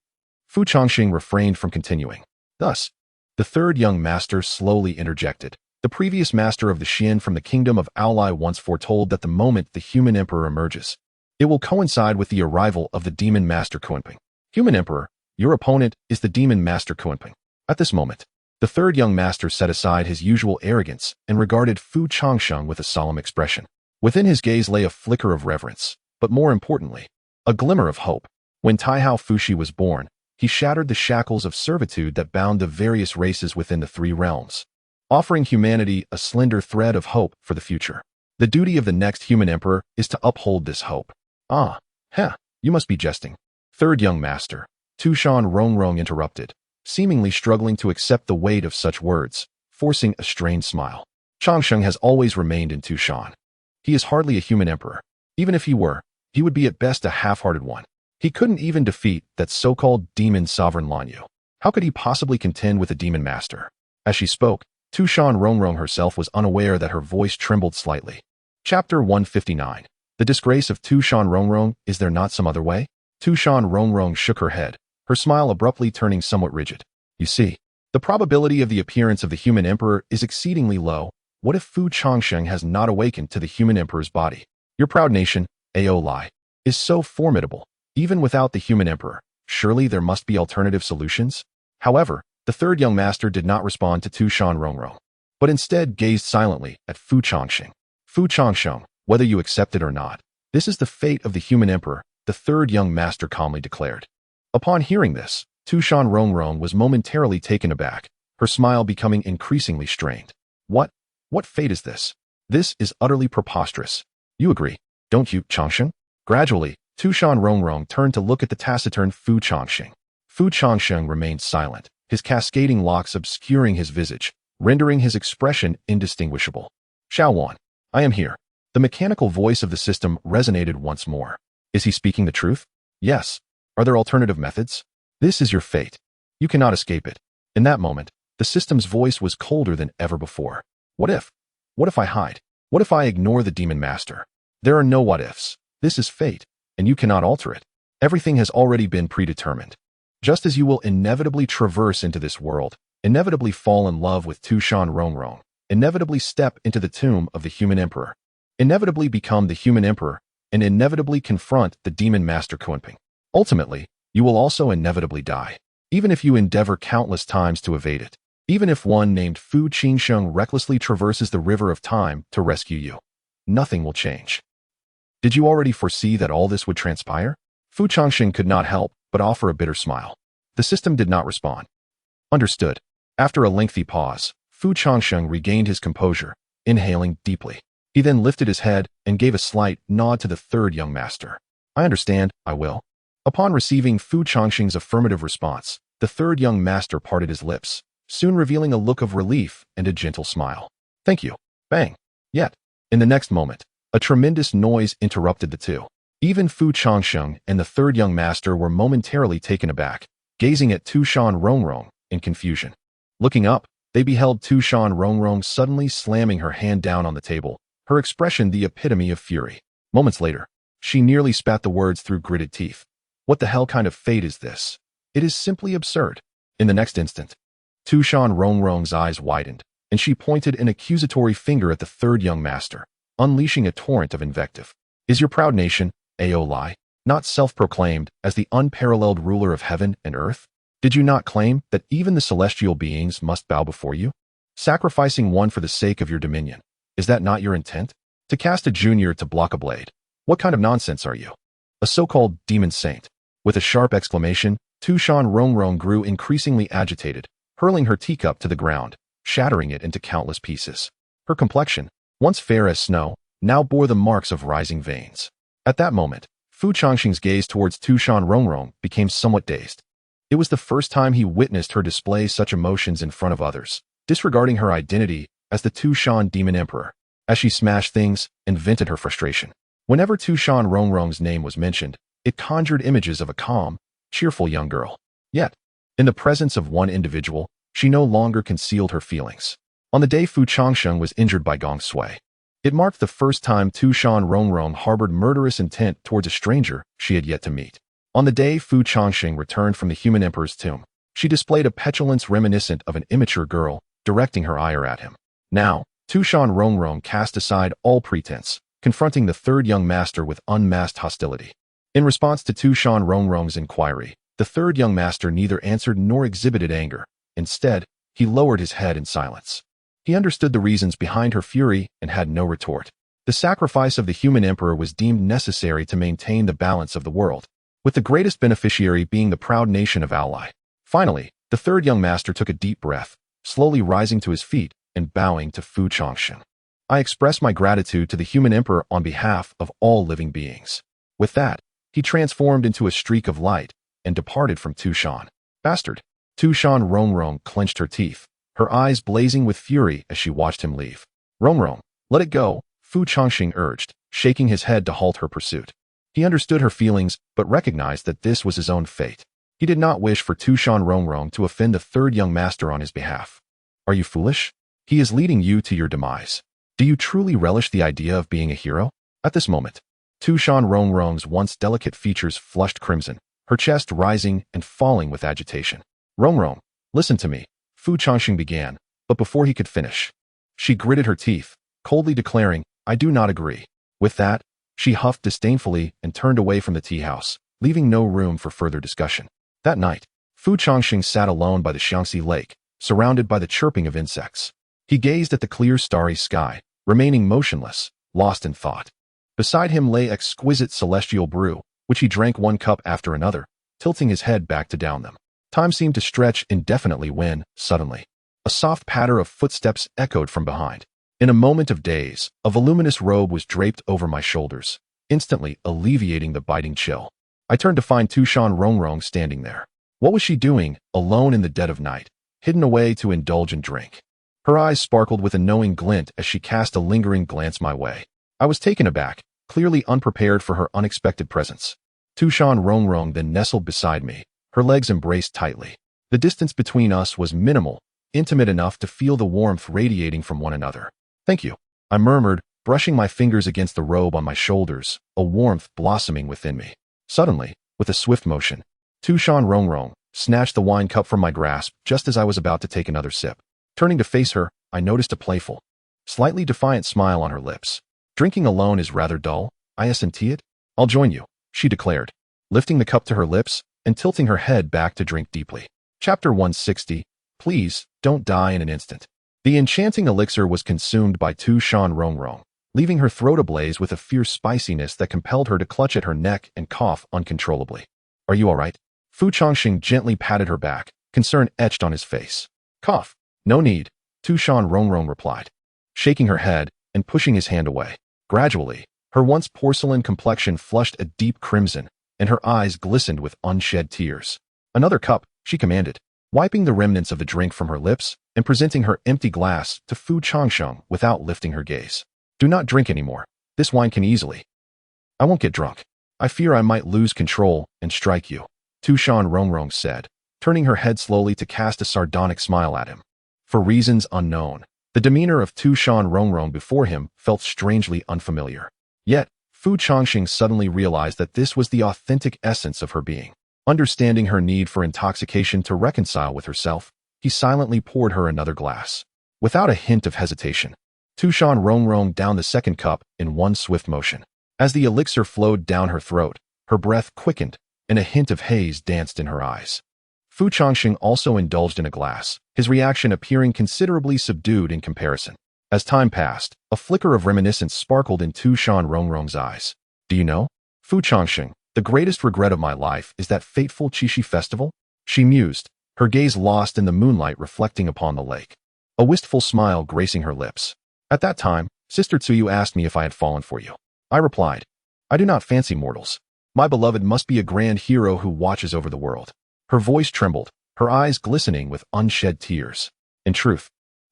Fu Changsheng refrained from continuing. Thus, the third young master slowly interjected. The previous master of the Xian from the kingdom of Aolai once foretold that the moment the human emperor emerges, it will coincide with the arrival of the demon master Kunping. Human emperor, your opponent is the demon master Kunping. At this moment, the third young master set aside his usual arrogance and regarded Fu Changsheng with a solemn expression. Within his gaze lay a flicker of reverence, but more importantly, a glimmer of hope. When Taihao Fushi was born, he shattered the shackles of servitude that bound the various races within the three realms, offering humanity a slender thread of hope for the future. The duty of the next human emperor is to uphold this hope. Ah, you must be jesting. Third young master, Tu Shan Rongrong interrupted, seemingly struggling to accept the weight of such words, forcing a strained smile. Changsheng has always remained in Tu Shan. He is hardly a human emperor. Even if he were, he would be at best a half-hearted one. He couldn't even defeat that so-called demon sovereign Lan Yu. How could he possibly contend with a demon master? As she spoke, Tu Shan Rongrong herself was unaware that her voice trembled slightly. Chapter 159. The disgrace of Tu Shan Rongrong, is there not some other way? Tu Shan Rongrong shook her head, her smile abruptly turning somewhat rigid. You see, the probability of the appearance of the human emperor is exceedingly low. What if Fu Changsheng has not awakened to the human emperor's body? Your proud nation, Aolai, is so formidable. Even without the human emperor, surely there must be alternative solutions? However, the third young master did not respond to Tu Shan Rongrong, but instead gazed silently at Fu Changsheng. Fu Changsheng, whether you accept it or not, this is the fate of the human emperor, the third young master calmly declared. Upon hearing this, Tu Shan Rongrong was momentarily taken aback, her smile becoming increasingly strained. What fate is this? This is utterly preposterous. You agree, don't you, Changsheng? Gradually, Tu Shan Rongrong turned to look at the taciturn Fu Changsheng. Fu Changsheng remained silent, his cascading locks obscuring his visage, rendering his expression indistinguishable. Xiaowan, I am here. The mechanical voice of the system resonated once more. Is he speaking the truth? Yes. Are there alternative methods? This is your fate. You cannot escape it. In that moment, the system's voice was colder than ever before. What if? What if I hide? What if I ignore the demon master? There are no what ifs. This is fate, and you cannot alter it. Everything has already been predetermined. Just as you will inevitably traverse into this world, inevitably fall in love with Tu Shan Rongrong, inevitably step into the tomb of the human emperor, inevitably become the human emperor, and inevitably confront the demon master Kunping. Ultimately, you will also inevitably die, even if you endeavor countless times to evade it, even if one named Fu Changsheng recklessly traverses the river of time to rescue you. Nothing will change. Did you already foresee that all this would transpire? Fu Changsheng could not help but offer a bitter smile. The system did not respond. Understood. After a lengthy pause, Fu Changsheng regained his composure, inhaling deeply. He then lifted his head and gave a slight nod to the third young master. I understand, I will. Upon receiving Fu Changsheng's affirmative response, the third young master parted his lips, soon revealing a look of relief and a gentle smile. Thank you. Bang. Yet, in the next moment, a tremendous noise interrupted the two. Even Fu Changsheng and the third young master were momentarily taken aback, gazing at Tu Shan Rongrong in confusion. Looking up, they beheld Tu Shan Rongrong suddenly slamming her hand down on the table, her expression the epitome of fury. Moments later, she nearly spat the words through gritted teeth. What the hell kind of fate is this? It is simply absurd. In the next instant, Tu Shan Rongrong's eyes widened, and she pointed an accusatory finger at the third young master, unleashing a torrent of invective. Is your proud nation, Aolai, not self-proclaimed as the unparalleled ruler of heaven and earth? Did you not claim that even the celestial beings must bow before you? Sacrificing one for the sake of your dominion, is that not your intent? To cast a junior to block a blade? What kind of nonsense are you? A so-called demon saint. With a sharp exclamation, Tu Shan Rongrong grew increasingly agitated, hurling her teacup to the ground, shattering it into countless pieces. Her complexion, once fair as snow, now bore the marks of rising veins. At that moment, Fu Changsheng's gaze towards Tu Shan Rongrong became somewhat dazed. It was the first time he witnessed her display such emotions in front of others. Disregarding her identity, as the Tu Shan Demon Emperor, as she smashed things and vented her frustration. Whenever Tu Shan Rongrong's name was mentioned, it conjured images of a calm, cheerful young girl. Yet, in the presence of one individual, she no longer concealed her feelings. On the day Fu Changsheng was injured by Gong Sui, it marked the first time Tu Shan Rongrong harbored murderous intent towards a stranger she had yet to meet. On the day Fu Changsheng returned from the human emperor's tomb, she displayed a petulance reminiscent of an immature girl, directing her ire at him. Now, Tu Shan Rongrong cast aside all pretense, confronting the third young master with unmasked hostility. In response to Tu Shan Rongrong's inquiry, the third young master neither answered nor exhibited anger. Instead, he lowered his head in silence. He understood the reasons behind her fury and had no retort. The sacrifice of the human emperor was deemed necessary to maintain the balance of the world, with the greatest beneficiary being the proud nation of Ally. Finally, the third young master took a deep breath, slowly rising to his feet and bowing to Fu Changsheng. I express my gratitude to the human emperor on behalf of all living beings. With that, he transformed into a streak of light and departed from Tu Shan. Bastard! Tu Shan Rongrong clenched her teeth, her eyes blazing with fury as she watched him leave. Rongrong, let it go, Fu Changsheng urged, shaking his head to halt her pursuit. He understood her feelings, but recognized that this was his own fate. He did not wish for Tu Shan Rongrong to offend the third young master on his behalf. Are you foolish? He is leading you to your demise. Do you truly relish the idea of being a hero? At this moment, Tu Shan Rongrong's once delicate features flushed crimson, her chest rising and falling with agitation. Rongrong, listen to me, Fu Changsheng began, but before he could finish, she gritted her teeth, coldly declaring, I do not agree. With that, she huffed disdainfully and turned away from the tea house, leaving no room for further discussion. That night, Fu Changsheng sat alone by the Xiangxi lake, surrounded by the chirping of insects. He gazed at the clear starry sky, remaining motionless, lost in thought. Beside him lay exquisite celestial brew, which he drank one cup after another, tilting his head back to down them. Time seemed to stretch indefinitely when, suddenly, a soft patter of footsteps echoed from behind. In a moment of daze, a voluminous robe was draped over my shoulders, instantly alleviating the biting chill. I turned to find Tu Shan Rongrong standing there. What was she doing, alone in the dead of night, hidden away to indulge and drink? Her eyes sparkled with a knowing glint as she cast a lingering glance my way. I was taken aback, clearly unprepared for her unexpected presence. Tu Shan Rongrong then nestled beside me, her legs embraced tightly. The distance between us was minimal, intimate enough to feel the warmth radiating from one another. Thank you, I murmured, brushing my fingers against the robe on my shoulders, a warmth blossoming within me. Suddenly, with a swift motion, Tu Shan Rongrong snatched the wine cup from my grasp just as I was about to take another sip. Turning to face her, I noticed a playful, slightly defiant smile on her lips. Drinking alone is rather dull, I assenti it. I'll join you, she declared, lifting the cup to her lips and tilting her head back to drink deeply. Chapter 160, Please, don't die in an instant. The enchanting elixir was consumed by Tu Shan Rongrong, leaving her throat ablaze with a fierce spiciness that compelled her to clutch at her neck and cough uncontrollably. Are you all right? Fu Changsheng gently patted her back, concern etched on his face. Cough. No need, Tu Shan Rongrong replied, shaking her head and pushing his hand away. Gradually, her once porcelain complexion flushed a deep crimson, and her eyes glistened with unshed tears. Another cup, she commanded, wiping the remnants of the drink from her lips and presenting her empty glass to Fu Changsheng without lifting her gaze. Do not drink anymore. This wine can easily. I won't get drunk. I fear I might lose control and strike you, Tu Shan Rongrong said, turning her head slowly to cast a sardonic smile at him. For reasons unknown, the demeanor of Tu Shan Rongrong before him felt strangely unfamiliar. Yet, Fu Changsheng suddenly realized that this was the authentic essence of her being. Understanding her need for intoxication to reconcile with herself, he silently poured her another glass. Without a hint of hesitation, Tu Shan Rongrong downed the second cup in one swift motion. As the elixir flowed down her throat, her breath quickened, and a hint of haze danced in her eyes. Fu Changsheng also indulged in a glass, his reaction appearing considerably subdued in comparison. As time passed, a flicker of reminiscence sparkled in Tu Shan Rongrong's eyes. Do you know, Fu Changsheng, the greatest regret of my life is that fateful Qixi festival? She mused, her gaze lost in the moonlight reflecting upon the lake, a wistful smile gracing her lips. At that time, Sister Tsuyu asked me if I had fallen for you. I replied, I do not fancy mortals. My beloved must be a grand hero who watches over the world. Her voice trembled, her eyes glistening with unshed tears. In truth,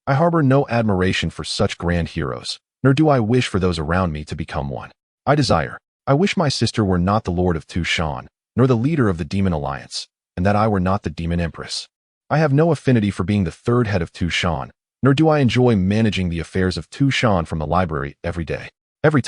I harbor no admiration for such grand heroes, nor do I wish for those around me to become one. I wish my sister were not the Lord of Tu Shan, nor the leader of the Demon Alliance, and that I were not the Demon Empress. I have no affinity for being the third head of Tu Shan, nor do I enjoy managing the affairs of Tu Shan from the library every day. Every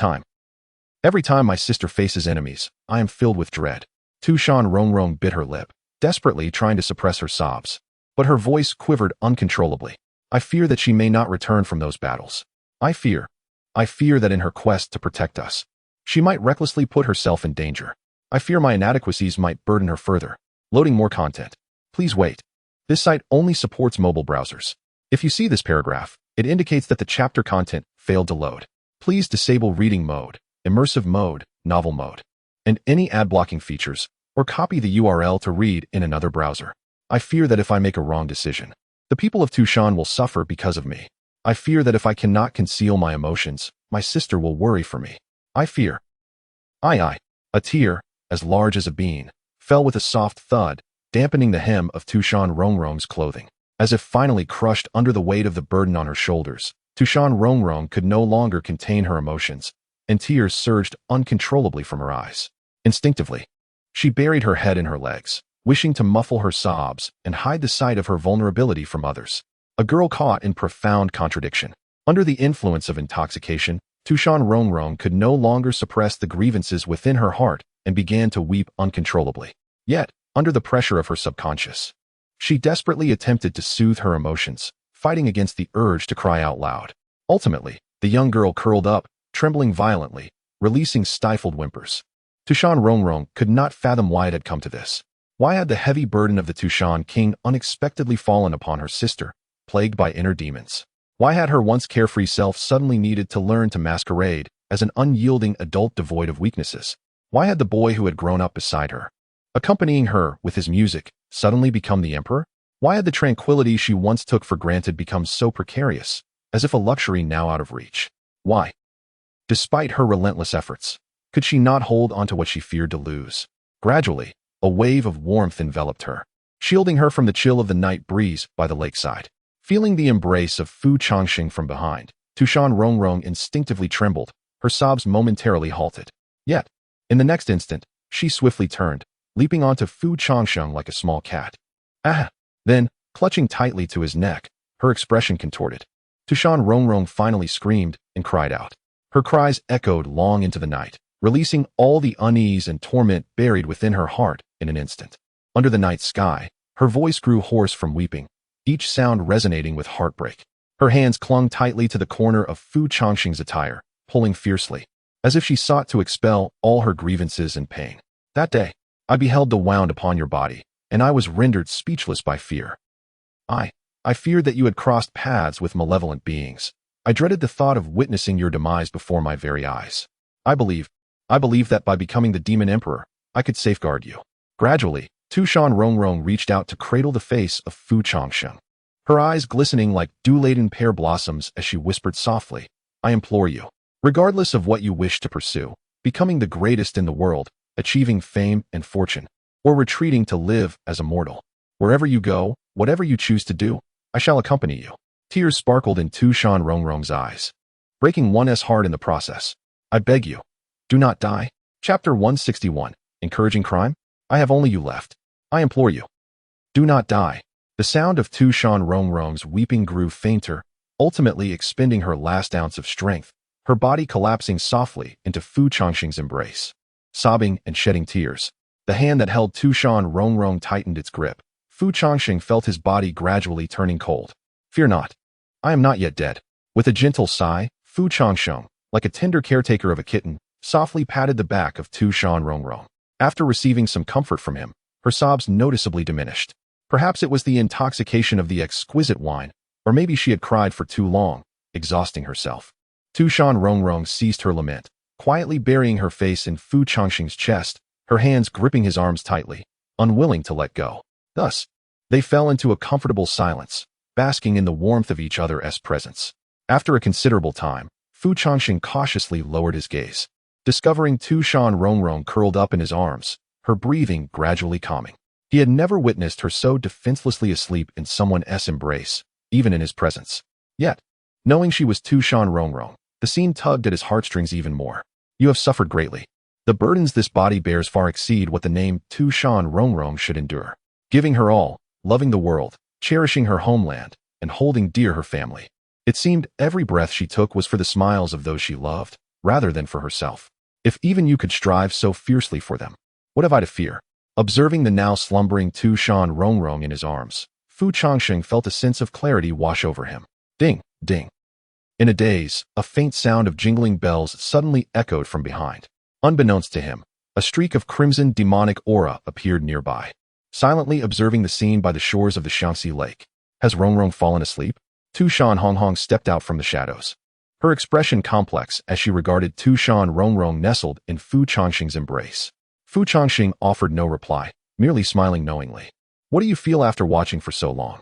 time my sister faces enemies, I am filled with dread. Tu Shan Rongrong bit her lip, desperately trying to suppress her sobs. But her voice quivered uncontrollably. I fear that she may not return from those battles. I fear that in her quest to protect us, she might recklessly put herself in danger. I fear my inadequacies might burden her further. Loading more content. Please wait. This site only supports mobile browsers. If you see this paragraph, it indicates that the chapter content failed to load. Please disable reading mode, immersive mode, novel mode, and any ad blocking features, or copy the URL to read in another browser. I fear that if I make a wrong decision, the people of Tu Shan will suffer because of me. I fear that if I cannot conceal my emotions, my sister will worry for me. I fear. A tear, as large as a bean, fell with a soft thud, dampening the hem of Tu Shan Rongrong's clothing. As if finally crushed under the weight of the burden on her shoulders, Tu Shan Rongrong could no longer contain her emotions, and tears surged uncontrollably from her eyes. Instinctively, she buried her head in her legs, wishing to muffle her sobs and hide the sight of her vulnerability from others. A girl caught in profound contradiction. Under the influence of intoxication, Tu Shan Rongrong could no longer suppress the grievances within her heart and began to weep uncontrollably. Yet, under the pressure of her subconscious, she desperately attempted to soothe her emotions, fighting against the urge to cry out loud. Ultimately, the young girl curled up, trembling violently, releasing stifled whimpers. Tu Shan Rongrong could not fathom why it had come to this. Why had the heavy burden of the Tu Shan king unexpectedly fallen upon her sister, plagued by inner demons? Why had her once carefree self suddenly needed to learn to masquerade as an unyielding adult devoid of weaknesses? Why had the boy who had grown up beside her, accompanying her with his music, suddenly become the emperor? Why had the tranquility she once took for granted become so precarious, as if a luxury now out of reach? Why, despite her relentless efforts, could she not hold onto what she feared to lose? Gradually, a wave of warmth enveloped her, shielding her from the chill of the night breeze by the lakeside. Feeling the embrace of Fu Changsheng from behind, Tu Shan Rongrong instinctively trembled, her sobs momentarily halted. Yet, in the next instant, she swiftly turned, leaping onto Fu Changsheng like a small cat. Ah! Then, clutching tightly to his neck, her expression contorted. Tu Shan Rongrong finally screamed and cried out. Her cries echoed long into the night, releasing all the unease and torment buried within her heart in an instant. Under the night sky, her voice grew hoarse from weeping, each sound resonating with heartbreak. Her hands clung tightly to the corner of Fu Changsheng's attire, pulling fiercely, as if she sought to expel all her grievances and pain. That day, I beheld the wound upon your body, and I was rendered speechless by fear. I feared that you had crossed paths with malevolent beings. I dreaded the thought of witnessing your demise before my very eyes. I believed that by becoming the Demon Emperor, I could safeguard you. Gradually, Tu Shan Rongrong reached out to cradle the face of Fu Changsheng, her eyes glistening like dew-laden pear blossoms as she whispered softly, I implore you, regardless of what you wish to pursue, becoming the greatest in the world, achieving fame and fortune, or retreating to live as a mortal. Wherever you go, whatever you choose to do, I shall accompany you. Tears sparkled in Tu Shan Rongrong's eyes, breaking one's heart in the process. I beg you, do not die. Chapter 161, Encouraging Crime? I have only you left. I implore you. Do not die. The sound of Tu Shan Rongrong's weeping grew fainter, ultimately expending her last ounce of strength, her body collapsing softly into Fu Changsheng's embrace. Sobbing and shedding tears, the hand that held Tu Shan Rongrong tightened its grip. Fu Changsheng felt his body gradually turning cold. Fear not. I am not yet dead. With a gentle sigh, Fu Changsheng, like a tender caretaker of a kitten, softly patted the back of Tu Shan Rongrong. After receiving some comfort from him, her sobs noticeably diminished. Perhaps it was the intoxication of the exquisite wine, or maybe she had cried for too long, exhausting herself. Tu Shan Rongrong ceased her lament, quietly burying her face in Fu Changsheng's chest, her hands gripping his arms tightly, unwilling to let go. Thus, they fell into a comfortable silence, basking in the warmth of each other's presence. After a considerable time, Fu Changsheng cautiously lowered his gaze, discovering Tu Shan Rongrong curled up in his arms, her breathing gradually calming. He had never witnessed her so defenselessly asleep in someone's embrace, even in his presence. Yet, knowing she was Tu Shan Rongrong, the scene tugged at his heartstrings even more. You have suffered greatly. The burdens this body bears far exceed what the name Tu Shan Rongrong should endure. Giving her all, loving the world, cherishing her homeland, and holding dear her family. It seemed every breath she took was for the smiles of those she loved, rather than for herself. If even you could strive so fiercely for them, what have I to fear? Observing the now slumbering Tu Shan Rongrong in his arms, Fu Changsheng felt a sense of clarity wash over him. Ding, ding. In a daze, a faint sound of jingling bells suddenly echoed from behind. Unbeknownst to him, a streak of crimson demonic aura appeared nearby. Silently observing the scene by the shores of the Shaanxi Lake. Has Rongrong fallen asleep? Tu Shan Rongrong stepped out from the shadows. Her expression complex as she regarded Tu Shan Rongrong nestled in Fu Changsheng's embrace. Fu Changsheng offered no reply, merely smiling knowingly. What do you feel after watching for so long?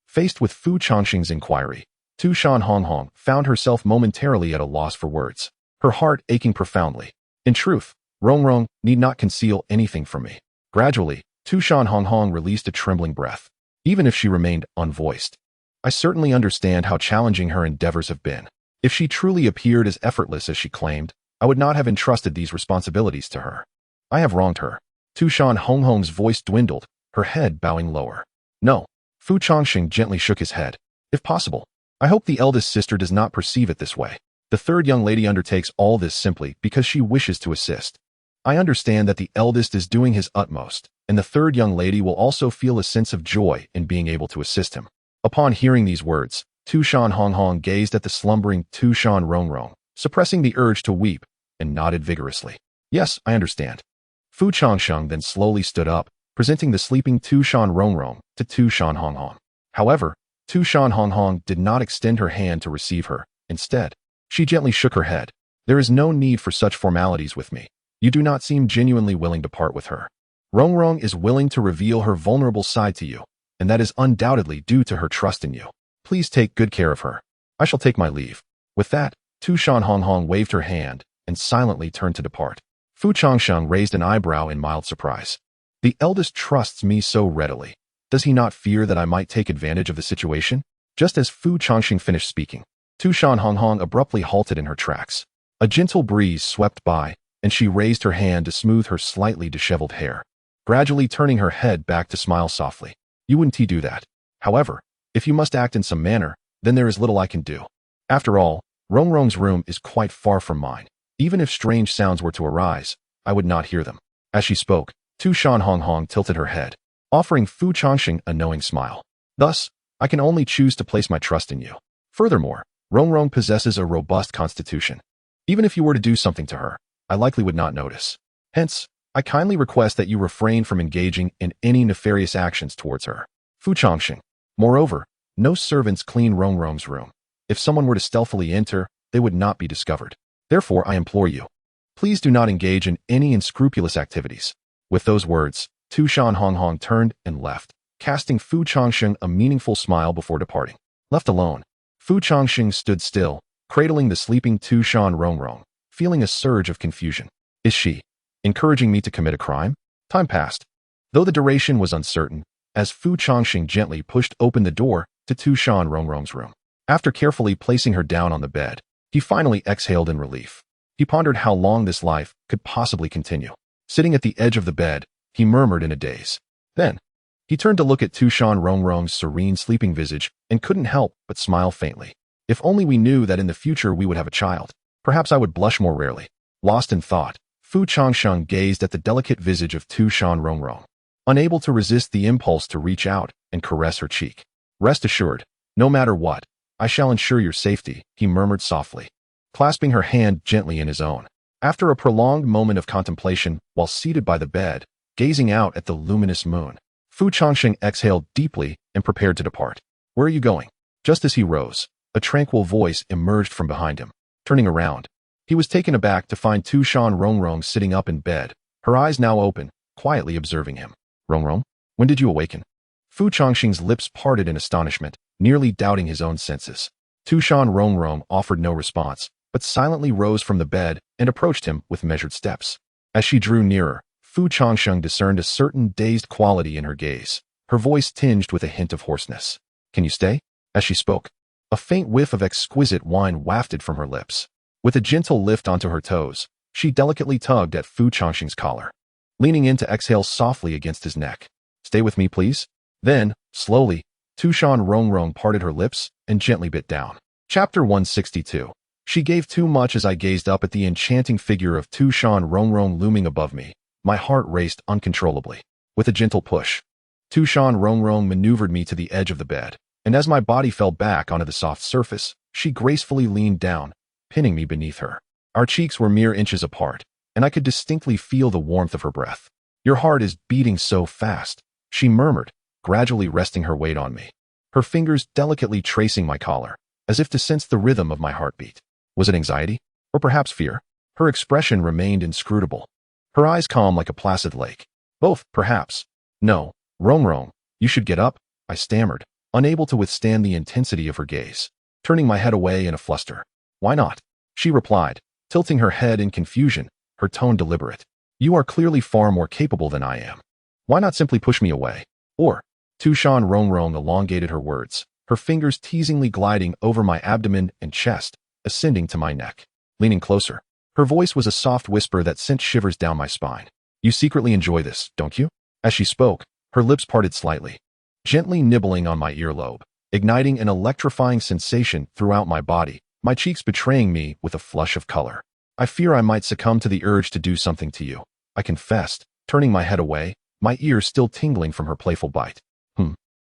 Faced with Fu Changsheng's inquiry, Tu Shan Rongrong found herself momentarily at a loss for words, her heart aching profoundly. In truth, Rongrong need not conceal anything from me. Gradually, Tu Shan Rongrong released a trembling breath, even if she remained unvoiced. I certainly understand how challenging her endeavors have been. If she truly appeared as effortless as she claimed, I would not have entrusted these responsibilities to her. I have wronged her. Tu Shan Rongrong's voice dwindled, her head bowing lower. No. Fu Changsheng gently shook his head. If possible, I hope the eldest sister does not perceive it this way. The third young lady undertakes all this simply because she wishes to assist. I understand that the eldest is doing his utmost, and the third young lady will also feel a sense of joy in being able to assist him. Upon hearing these words, Tu Shan Rongrong gazed at the slumbering Tu Shan Rongrong, suppressing the urge to weep, and nodded vigorously. Yes, I understand. Fu Changsheng then slowly stood up, presenting the sleeping Tu Shan Rongrong to Tu Shan Rongrong. However, Tu Shan Rongrong did not extend her hand to receive her. Instead, she gently shook her head. There is no need for such formalities with me. You do not seem genuinely willing to part with her. Rongrong is willing to reveal her vulnerable side to you, and that is undoubtedly due to her trust in you. Please take good care of her. I shall take my leave. With that, Tu Shan Rongrong waved her hand and silently turned to depart. Fu Changsheng raised an eyebrow in mild surprise. The eldest trusts me so readily. Does he not fear that I might take advantage of the situation? Just as Fu Changsheng finished speaking, Tu Shan Rongrong abruptly halted in her tracks. A gentle breeze swept by, and she raised her hand to smooth her slightly disheveled hair, gradually turning her head back to smile softly. You wouldn't do that. However, if you must act in some manner, then there is little I can do. After all, Rongrong's room is quite far from mine. Even if strange sounds were to arise, I would not hear them. As she spoke, Tu Shan Rongrong tilted her head, offering Fu Changsheng a knowing smile. Thus, I can only choose to place my trust in you. Furthermore, Rongrong possesses a robust constitution. Even if you were to do something to her, I likely would not notice. Hence, I kindly request that you refrain from engaging in any nefarious actions towards her. Fu Changsheng. Moreover, no servants clean Rongrong's room. If someone were to stealthily enter, they would not be discovered. Therefore, I implore you, please do not engage in any unscrupulous activities. With those words, Tu Shan Rongrong turned and left, casting Fu Changsheng a meaningful smile before departing. Left alone, Fu Changsheng stood still, cradling the sleeping Tu Shan Rongrong, feeling a surge of confusion. Is she encouraging me to commit a crime? Time passed. Though the duration was uncertain, as Fu Changsheng gently pushed open the door to Tu Shan Rongrong's room. After carefully placing her down on the bed, he finally exhaled in relief. He pondered how long this life could possibly continue. Sitting at the edge of the bed, he murmured in a daze. Then, he turned to look at Tu Shan Rongrong's serene sleeping visage and couldn't help but smile faintly. If only we knew that in the future we would have a child, perhaps I would blush more rarely. Lost in thought, Fu Changsheng gazed at the delicate visage of Tu Shan Rongrong, unable to resist the impulse to reach out and caress her cheek. Rest assured, no matter what, I shall ensure your safety, he murmured softly, clasping her hand gently in his own. After a prolonged moment of contemplation while seated by the bed, gazing out at the luminous moon, Fu Changsheng exhaled deeply and prepared to depart. Where are you going? Just as he rose, a tranquil voice emerged from behind him. Turning around, he was taken aback to find Tu Shan Rongrong sitting up in bed, her eyes now open, quietly observing him. Rongrong, when did you awaken? Fu Changsheng's lips parted in astonishment, nearly doubting his own senses. Tu Shan Rongrong offered no response, but silently rose from the bed and approached him with measured steps. As she drew nearer, Fu Changsheng discerned a certain dazed quality in her gaze, her voice tinged with a hint of hoarseness. Can you stay? As she spoke, A faint whiff of exquisite wine wafted from her lips. With a gentle lift onto her toes, she delicately tugged at Fu Changsheng's collar, leaning in to exhale softly against his neck. Stay with me, please. Then, slowly, Tu Shan Rongrong parted her lips and gently bit down. Chapter 162. She gave too much as I gazed up at the enchanting figure of Tu Shan Rongrong looming above me. My heart raced uncontrollably. With a gentle push, Tu Shan Rongrong maneuvered me to the edge of the bed, and as my body fell back onto the soft surface, she gracefully leaned down, pinning me beneath her. Our cheeks were mere inches apart, and I could distinctly feel the warmth of her breath. Your heart is beating so fast, she murmured, gradually resting her weight on me, her fingers delicately tracing my collar, as if to sense the rhythm of my heartbeat. Was it anxiety? Or perhaps fear? Her expression remained inscrutable, her eyes calm like a placid lake. Both, perhaps. No, Rongrong, you should get up, I stammered, unable to withstand the intensity of her gaze, turning my head away in a fluster. Why not? She replied, tilting her head in confusion, her tone deliberate. You are clearly far more capable than I am. Why not simply push me away? Or, Tu Shan Rongrong elongated her words, her fingers teasingly gliding over my abdomen and chest, ascending to my neck. Leaning closer, her voice was a soft whisper that sent shivers down my spine. You secretly enjoy this, don't you? As she spoke, her lips parted slightly, gently nibbling on my earlobe, igniting an electrifying sensation throughout my body, my cheeks betraying me with a flush of color. I fear I might succumb to the urge to do something to you, I confessed, turning my head away, my ears still tingling from her playful bite.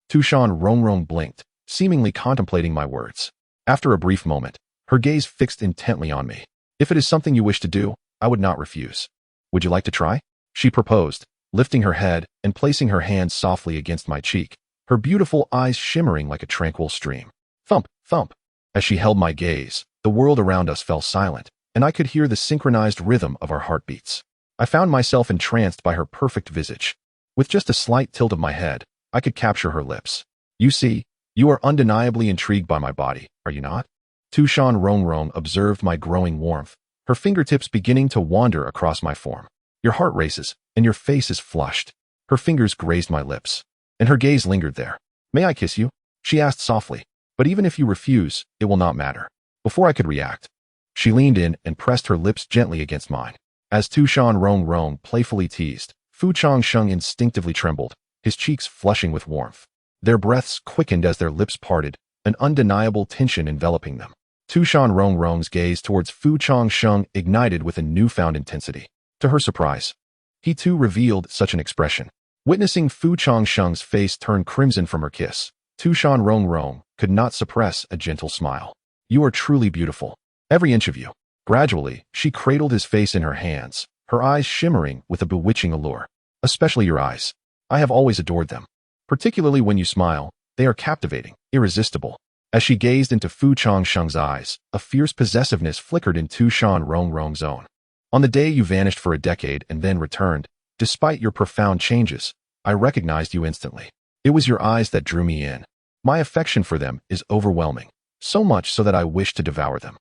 Tu Shan Rongrong blinked, seemingly contemplating my words. After a brief moment, her gaze fixed intently on me. If it is something you wish to do, I would not refuse. Would you like to try? She proposed, lifting her head and placing her hand softly against my cheek, her beautiful eyes shimmering like a tranquil stream. Thump, thump. As she held my gaze, the world around us fell silent, and I could hear the synchronized rhythm of our heartbeats. I found myself entranced by her perfect visage. With just a slight tilt of my head, I could capture her lips. You see, you are undeniably intrigued by my body, are you not? Tu Shan Rongrong observed my growing warmth, her fingertips beginning to wander across my form. Your heart races, and your face is flushed. Her fingers grazed my lips, and her gaze lingered there. May I kiss you? She asked softly, but even if you refuse, it will not matter. Before I could react, she leaned in and pressed her lips gently against mine. As Tu Shan Rongrong playfully teased, Fu Changsheng instinctively trembled, his cheeks flushing with warmth. Their breaths quickened as their lips parted, an undeniable tension enveloping them. Tu Shan Rongrong's gaze towards Fu Changsheng ignited with a newfound intensity. To her surprise, he too revealed such an expression. Witnessing Fu Changsheng's face turn crimson from her kiss, Tu Shan Rongrong could not suppress a gentle smile. You are truly beautiful, every inch of you. Gradually, she cradled his face in her hands, her eyes shimmering with a bewitching allure. Especially your eyes. I have always adored them. Particularly when you smile, they are captivating, irresistible. As she gazed into Fu Changsheng's eyes, a fierce possessiveness flickered in Tu Shan Rongrong's own. On the day you vanished for a decade and then returned, despite your profound changes, I recognized you instantly. It was your eyes that drew me in. My affection for them is overwhelming, so much so that I wish to devour them.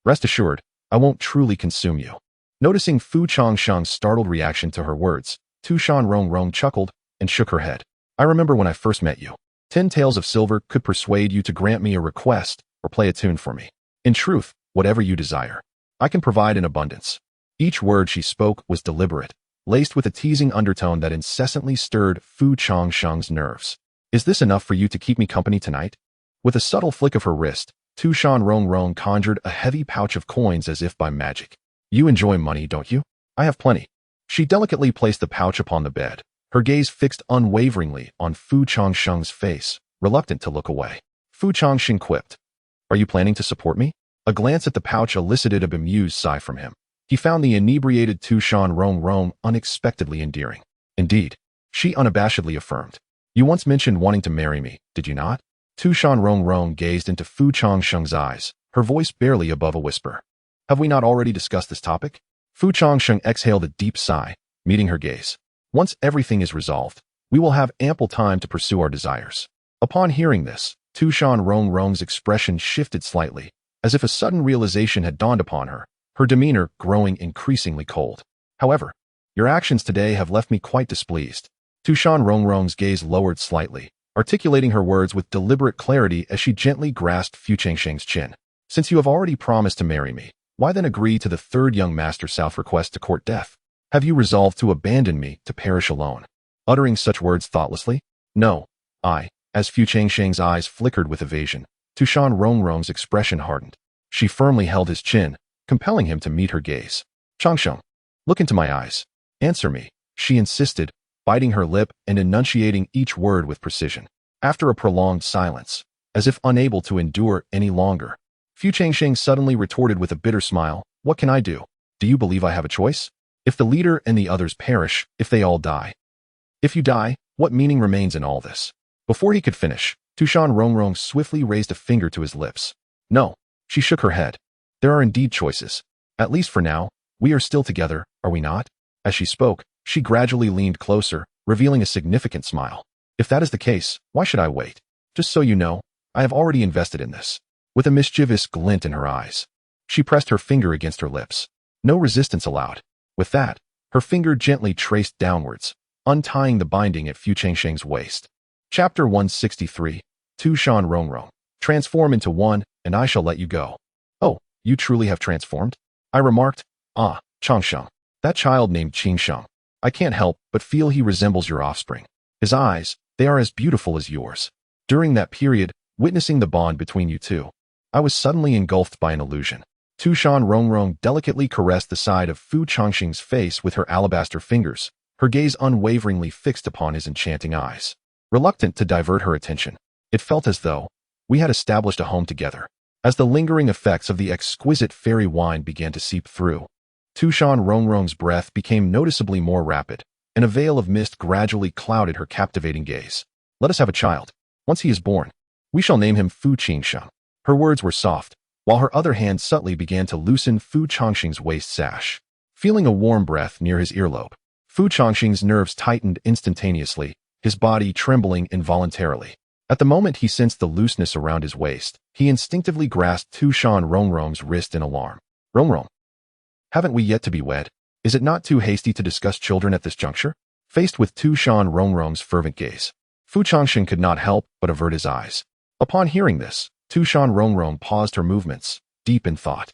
Rest assured, I won't truly consume you. Noticing Fu Changsheng's startled reaction to her words, Tu Shan Rongrong chuckled and shook her head. I remember when I first met you. 10 taels of silver could persuade you to grant me a request or play a tune for me. In truth, whatever you desire, I can provide in abundance. Each word she spoke was deliberate, laced with a teasing undertone that incessantly stirred Fu Changsheng's nerves. Is this enough for you to keep me company tonight? With a subtle flick of her wrist, Tu Shan Rongrong conjured a heavy pouch of coins as if by magic. You enjoy money, don't you? I have plenty. She delicately placed the pouch upon the bed, her gaze fixed unwaveringly on Fu Changsheng's face, reluctant to look away. Fu Changsheng quipped, Are you planning to support me? A glance at the pouch elicited a bemused sigh from him. He found the inebriated Tu Shan Rongrong unexpectedly endearing. Indeed, she unabashedly affirmed. You once mentioned wanting to marry me, did you not? Tu Shan Rongrong gazed into Fu Changsheng's eyes, her voice barely above a whisper. Have we not already discussed this topic? Fu Changsheng exhaled a deep sigh, meeting her gaze. Once everything is resolved, we will have ample time to pursue our desires. Upon hearing this, Tu Shan Rongrong's expression shifted slightly, as if a sudden realization had dawned upon her, her demeanor growing increasingly cold. However, your actions today have left me quite displeased. Tu Shan Rongrong's gaze lowered slightly, articulating her words with deliberate clarity as she gently grasped Fu Changsheng's chin. Since you have already promised to marry me, why then agree to the third young master South's request to court death? Have you resolved to abandon me to perish alone? Uttering such words thoughtlessly? No, as Fu Changsheng's eyes flickered with evasion, Tu Shan Rongrong's expression hardened. She firmly held his chin, compelling him to meet her gaze. Changsheng, look into my eyes. Answer me, she insisted, biting her lip and enunciating each word with precision. After a prolonged silence, as if unable to endure any longer, Fu Changsheng suddenly retorted with a bitter smile, what can I do? Do you believe I have a choice? If the leader and the others perish, if they all die. If you die, what meaning remains in all this? Before he could finish, Tu Shan Rongrong swiftly raised a finger to his lips. No, she shook her head. There are indeed choices. At least for now, we are still together, are we not? As she spoke, she gradually leaned closer, revealing a significant smile. If that is the case, why should I wait? Just so you know, I have already invested in this. With a mischievous glint in her eyes, she pressed her finger against her lips. No resistance allowed. With that, her finger gently traced downwards, untying the binding at Fu Changsheng's waist. Chapter 163, Tu Shan Rongrong. Transform into one, and I shall let you go. Oh, you truly have transformed? I remarked. Ah, Changsheng. That child named Changsheng. I can't help but feel he resembles your offspring. His eyes, they are as beautiful as yours. During that period, witnessing the bond between you two, I was suddenly engulfed by an illusion. Tu Shan Rongrong delicately caressed the side of Fu Changsheng's face with her alabaster fingers, her gaze unwaveringly fixed upon his enchanting eyes. Reluctant to divert her attention, it felt as though we had established a home together. As the lingering effects of the exquisite fairy wine began to seep through, Tu Shan Rongrong's breath became noticeably more rapid, and a veil of mist gradually clouded her captivating gaze. Let us have a child. Once he is born, we shall name him Fu Changsheng. Her words were soft, while her other hand subtly began to loosen Fu Changsheng's waist sash. Feeling a warm breath near his earlobe, Fu Changsheng's nerves tightened instantaneously, his body trembling involuntarily. At the moment he sensed the looseness around his waist, he instinctively grasped Tu Shan Rongrong's wrist in alarm. Rongrong, haven't we yet to be wed? Is it not too hasty to discuss children at this juncture? Faced with Tu Shan Rongrong's fervent gaze, Fu Changsheng could not help but avert his eyes. Upon hearing this, Tu Shan Rongrong paused her movements, deep in thought.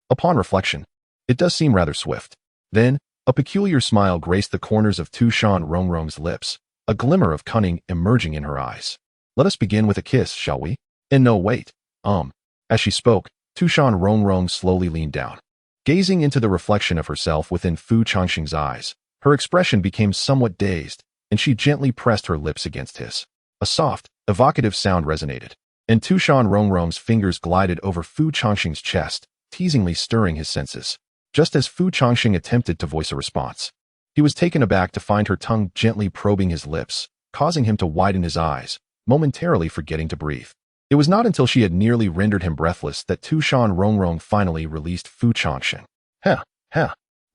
Upon reflection, it does seem rather swift. Then, a peculiar smile graced the corners of Tu Shan Rongrong's lips, a glimmer of cunning emerging in her eyes. Let us begin with a kiss, shall we? And no, wait. As she spoke, Tu Shan Rongrong slowly leaned down. Gazing into the reflection of herself within Fu Changsheng's eyes, her expression became somewhat dazed, and she gently pressed her lips against his. A soft, evocative sound resonated, and Tu Shan Rongrong's fingers glided over Fu Changsheng's chest, teasingly stirring his senses. Just as Fu Changsheng attempted to voice a response, he was taken aback to find her tongue gently probing his lips, causing him to widen his eyes, momentarily forgetting to breathe. It was not until she had nearly rendered him breathless that Tu Shan Rongrong finally released Fu Changsheng.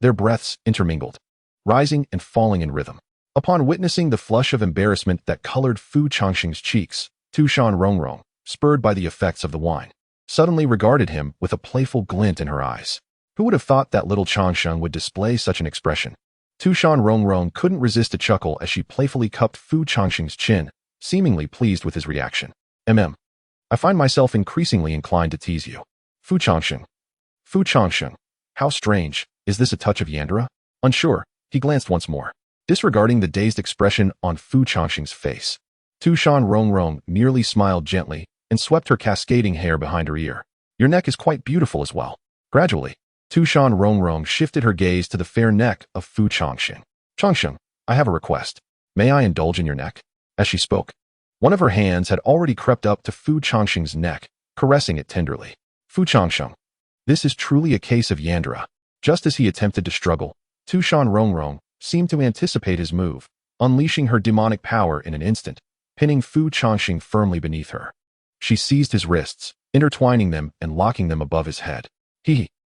Their breaths intermingled, rising and falling in rhythm. Upon witnessing the flush of embarrassment that colored Fu Changsheng's cheeks, Tu Shan Rongrong, spurred by the effects of the wine, suddenly regarded him with a playful glint in her eyes. Who would have thought that little Changsheng would display such an expression? Tu Shan Rongrong couldn't resist a chuckle as she playfully cupped Fu Changsheng's chin, seemingly pleased with his reaction. I find myself increasingly inclined to tease you. Fu Changsheng. How strange, is this a touch of Yandera? Unsure, he glanced once more, disregarding the dazed expression on Fu Changsheng's face. Tu Shan Rongrong merely smiled gently and swept her cascading hair behind her ear. Your neck is quite beautiful as well. Gradually, Tu Shan Rongrong shifted her gaze to the fair neck of Fu Changsheng. Changsheng, I have a request. May I indulge in your neck? As she spoke, one of her hands had already crept up to Fu Changsheng's neck, caressing it tenderly. Fu Changsheng, this is truly a case of Yandera. Just as he attempted to struggle, Tu Shan Rongrong seemed to anticipate his move, unleashing her demonic power in an instant, pinning Fu Changsheng firmly beneath her. She seized his wrists, intertwining them and locking them above his head.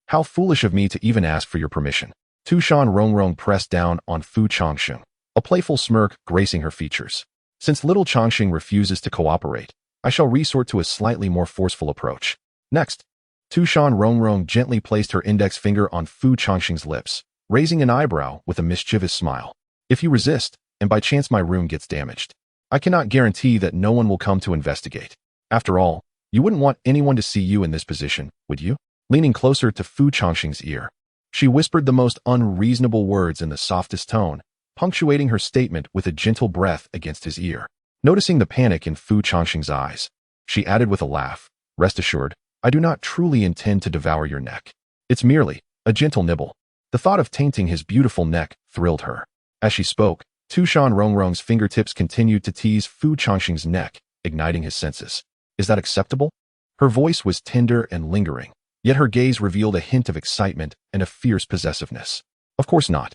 How foolish of me to even ask for your permission. Tu Shan Rongrong pressed down on Fu Changsheng, a playful smirk gracing her features. Since little Changsheng refuses to cooperate, I shall resort to a slightly more forceful approach. Next, Tu Shan Rongrong gently placed her index finger on Fu Changsheng's lips, raising an eyebrow with a mischievous smile. If you resist, and by chance my room gets damaged, I cannot guarantee that no one will come to investigate. After all, you wouldn't want anyone to see you in this position, would you? Leaning closer to Fu Changsheng's ear, she whispered the most unreasonable words in the softest tone, punctuating her statement with a gentle breath against his ear. Noticing the panic in Fu Changsheng's eyes, she added with a laugh, "Rest assured, I do not truly intend to devour your neck. It's merely a gentle nibble." The thought of tainting his beautiful neck thrilled her. As she spoke, Tu Shan Rongrong's fingertips continued to tease Fu Changsheng's neck, igniting his senses. "Is that acceptable?" Her voice was tender and lingering, yet her gaze revealed a hint of excitement and a fierce possessiveness. "Of course not."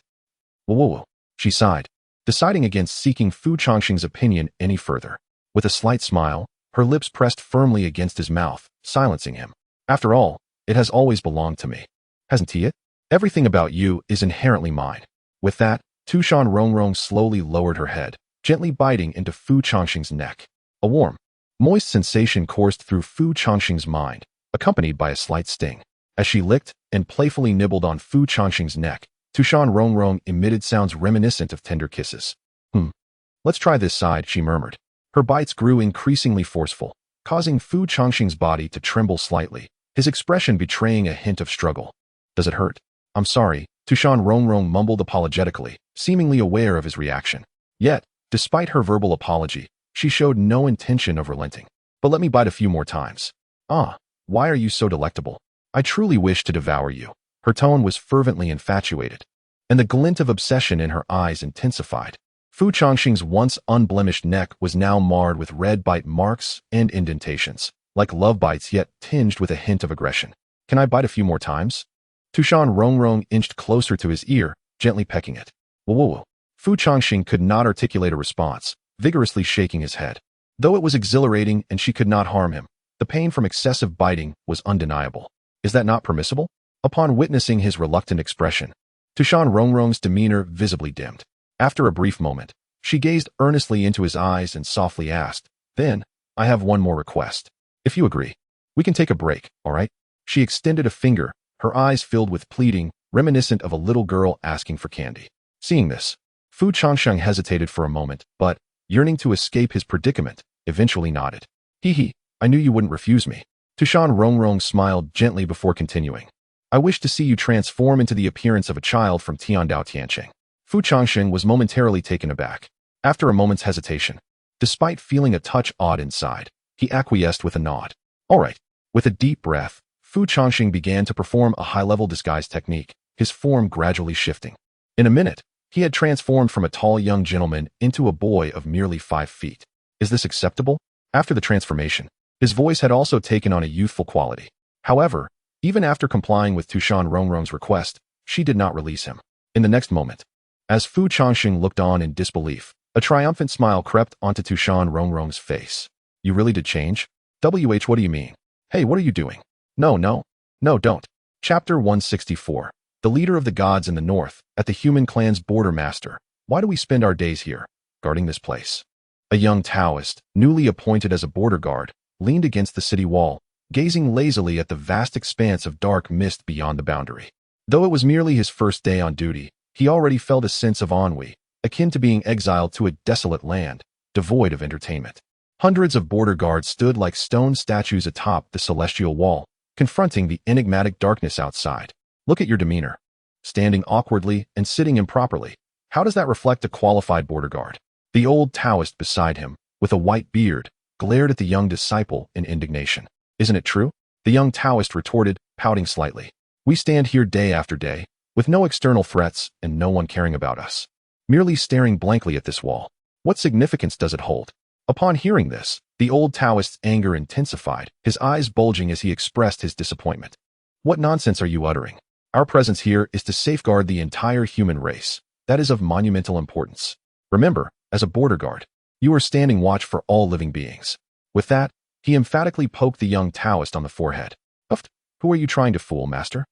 Whoa, she sighed, deciding against seeking Fu Changsheng's opinion any further. With a slight smile, her lips pressed firmly against his mouth, silencing him. "After all, it has always belonged to me. Hasn't it? Everything about you is inherently mine." With that, Tu Shan Rongrong slowly lowered her head, gently biting into Fu Changsheng's neck. A warm, moist sensation coursed through Fu Changsheng's mind, accompanied by a slight sting. As she licked and playfully nibbled on Fu Changsheng's neck, Tu Shan Rongrong emitted sounds reminiscent of tender kisses. Let's try this side," she murmured. Her bites grew increasingly forceful, causing Fu Changsheng's body to tremble slightly, his expression betraying a hint of struggle. "Does it hurt?" "I'm sorry," Tu Shan Rongrong mumbled apologetically, seemingly aware of his reaction. Yet, despite her verbal apology, she showed no intention of relenting. "But let me bite a few more times." "Ah, why are you so delectable? I truly wish to devour you." Her tone was fervently infatuated, and the glint of obsession in her eyes intensified. Fu Changsheng's once unblemished neck was now marred with red bite marks and indentations, like love bites yet tinged with a hint of aggression. "Can I bite a few more times?" Tu Shan Rongrong inched closer to his ear, gently pecking it. Whoa. Fu Changsheng could not articulate a response, vigorously shaking his head. Though it was exhilarating and she could not harm him, the pain from excessive biting was undeniable. "Is that not permissible?" Upon witnessing his reluctant expression, Tu Shan Rongrong's demeanor visibly dimmed. After a brief moment, she gazed earnestly into his eyes and softly asked, "Then, I have one more request. If you agree, we can take a break, all right?" She extended a finger, her eyes filled with pleading, reminiscent of a little girl asking for candy. Seeing this, Fu Changsheng hesitated for a moment, but, yearning to escape his predicament, eventually nodded. Hee, I knew you wouldn't refuse me." Tu Shan Rongrong smiled gently before continuing. "I wish to see you transform into the appearance of a child from Tiandao Tiancheng." Fu Changsheng was momentarily taken aback. After a moment's hesitation, despite feeling a touch awed inside, he acquiesced with a nod. "All right." With a deep breath, Fu Changsheng began to perform a high-level disguise technique, his form gradually shifting. In a minute, he had transformed from a tall young gentleman into a boy of merely 5 feet. "Is this acceptable?" After the transformation, his voice had also taken on a youthful quality. However, even after complying with Tu Shan Rongrong's request, she did not release him. In the next moment, as Fu Changsheng looked on in disbelief, a triumphant smile crept onto Tu Shan Rongrong's face. "You really did change? What do you mean? Hey, what are you doing?" No, don't." Chapter 164. The leader of the gods in the north, at the human clan's border master. "Why do we spend our days here, guarding this place?" A young Taoist, newly appointed as a border guard, leaned against the city wall, gazing lazily at the vast expanse of dark mist beyond the boundary. Though it was merely his first day on duty, he already felt a sense of ennui, akin to being exiled to a desolate land, devoid of entertainment. Hundreds of border guards stood like stone statues atop the celestial wall, confronting the enigmatic darkness outside. "Look at your demeanor. Standing awkwardly and sitting improperly. How does that reflect a qualified border guard?" The old Taoist beside him, with a white beard, glared at the young disciple in indignation. "Isn't it true?" The young Taoist retorted, pouting slightly. "We stand here day after day, with no external threats and no one caring about us. Merely staring blankly at this wall. What significance does it hold?" Upon hearing this, the old Taoist's anger intensified, his eyes bulging as he expressed his disappointment. "What nonsense are you uttering? Our presence here is to safeguard the entire human race. That is of monumental importance. Remember, as a border guard, you are standing watch for all living beings." With that, he emphatically poked the young Taoist on the forehead. "Uft, who are you trying to fool, master?"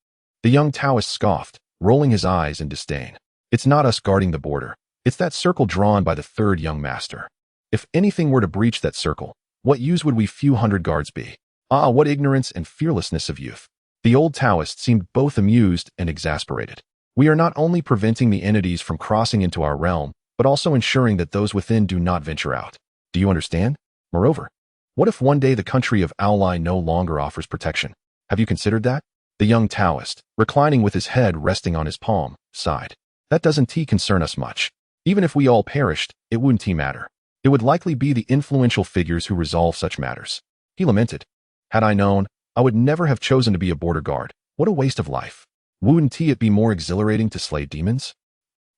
The young Taoist scoffed, rolling his eyes in disdain. "It's not us guarding the border. It's that circle drawn by the third young master. If anything were to breach that circle, what use would we few hundred guards be? Ah, what ignorance and fearlessness of youth." The old Taoist seemed both amused and exasperated. "We are not only preventing the entities from crossing into our realm, but also ensuring that those within do not venture out. Do you understand? Moreover, what if one day the country of Aolai no longer offers protection? Have you considered that? The young Taoist, reclining with his head resting on his palm, sighed. That doesn't concern us much. Even if we all perished, it wouldn't matter. It would likely be the influential figures who resolve such matters. He lamented. Had I known, I would never have chosen to be a border guard. What a waste of life. Wouldn't it be more exhilarating to slay demons?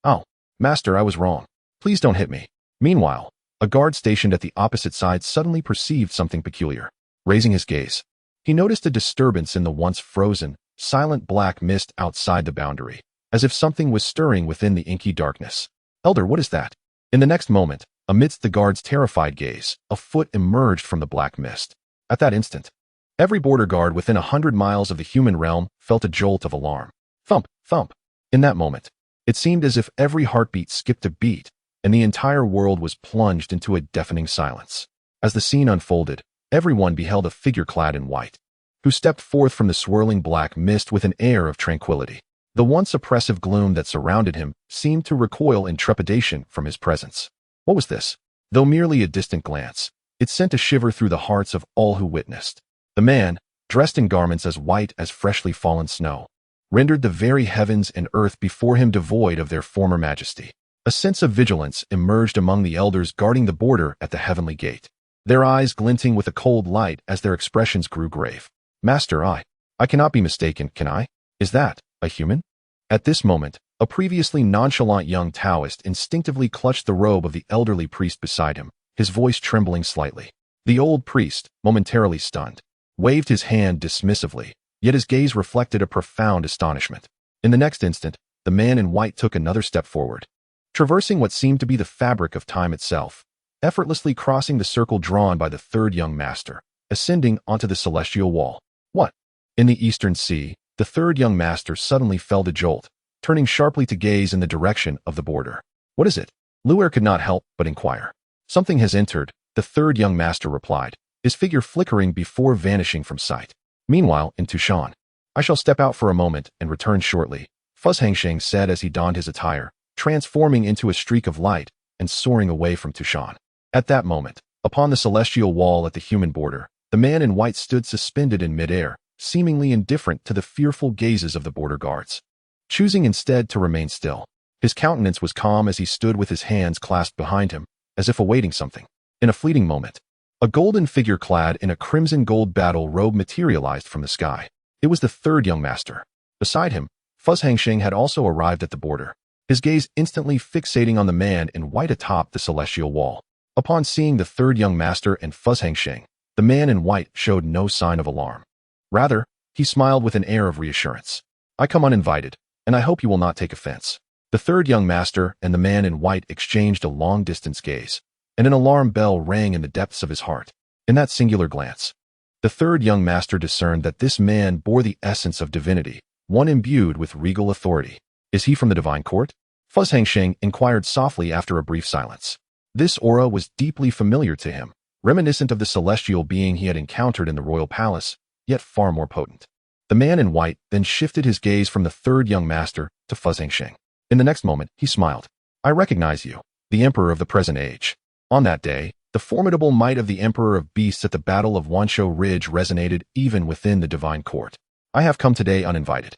Oh, master, I was wrong. Please don't hit me. Meanwhile, a guard stationed at the opposite side suddenly perceived something peculiar. Raising his gaze, he noticed a disturbance in the once frozen, silent black mist outside the boundary, as if something was stirring within the inky darkness. Elder, what is that? In the next moment, amidst the guard's terrified gaze, a foot emerged from the black mist. At that instant, every border guard within 100 miles of the human realm felt a jolt of alarm. Thump, thump. In that moment, it seemed as if every heartbeat skipped a beat, and the entire world was plunged into a deafening silence. As the scene unfolded, everyone beheld a figure clad in white, who stepped forth from the swirling black mist with an air of tranquility. The once oppressive gloom that surrounded him seemed to recoil in trepidation from his presence. What was this? Though merely a distant glance, it sent a shiver through the hearts of all who witnessed. The man, dressed in garments as white as freshly fallen snow, rendered the very heavens and earth before him devoid of their former majesty. A sense of vigilance emerged among the elders guarding the border at the heavenly gate, their eyes glinting with a cold light as their expressions grew grave. Master, I cannot be mistaken, can I? Is that a human? At this moment, a previously nonchalant young Taoist instinctively clutched the robe of the elderly priest beside him, his voice trembling slightly. The old priest, momentarily stunned, waved his hand dismissively, yet his gaze reflected a profound astonishment. In the next instant, the man in white took another step forward, traversing what seemed to be the fabric of time itself, effortlessly crossing the circle drawn by the third young master, ascending onto the celestial wall. What? In the eastern sea, the third young master suddenly felt a jolt, turning sharply to gaze in the direction of the border. What is it? Luer could not help but inquire. Something has entered, the third young master replied, his figure flickering before vanishing from sight. Meanwhile, in Tu Shan, I shall step out for a moment and return shortly, Changsheng said as he donned his attire, transforming into a streak of light and soaring away from Tu Shan. At that moment, upon the celestial wall at the human border, the man in white stood suspended in midair, seemingly indifferent to the fearful gazes of the border guards. Choosing instead to remain still, his countenance was calm as he stood with his hands clasped behind him, as if awaiting something. In a fleeting moment, a golden figure clad in a crimson gold battle robe materialized from the sky. It was the third young master. Beside him, Changsheng had also arrived at the border, his gaze instantly fixating on the man in white atop the celestial wall. Upon seeing the third young master and Changsheng, the man in white showed no sign of alarm. Rather, he smiled with an air of reassurance. I come uninvited, and I hope you will not take offense. The third young master and the man in white exchanged a long-distance gaze, and an alarm bell rang in the depths of his heart. In that singular glance, the third young master discerned that this man bore the essence of divinity, one imbued with regal authority. Is he from the divine court? Changsheng inquired softly after a brief silence. This aura was deeply familiar to him, reminiscent of the celestial being he had encountered in the royal palace, yet far more potent. The man in white then shifted his gaze from the third young master to Changsheng. In the next moment, he smiled. I recognize you, the emperor of the present age. On that day, the formidable might of the emperor of beasts at the Battle of Wansho Ridge resonated even within the divine court. I have come today uninvited,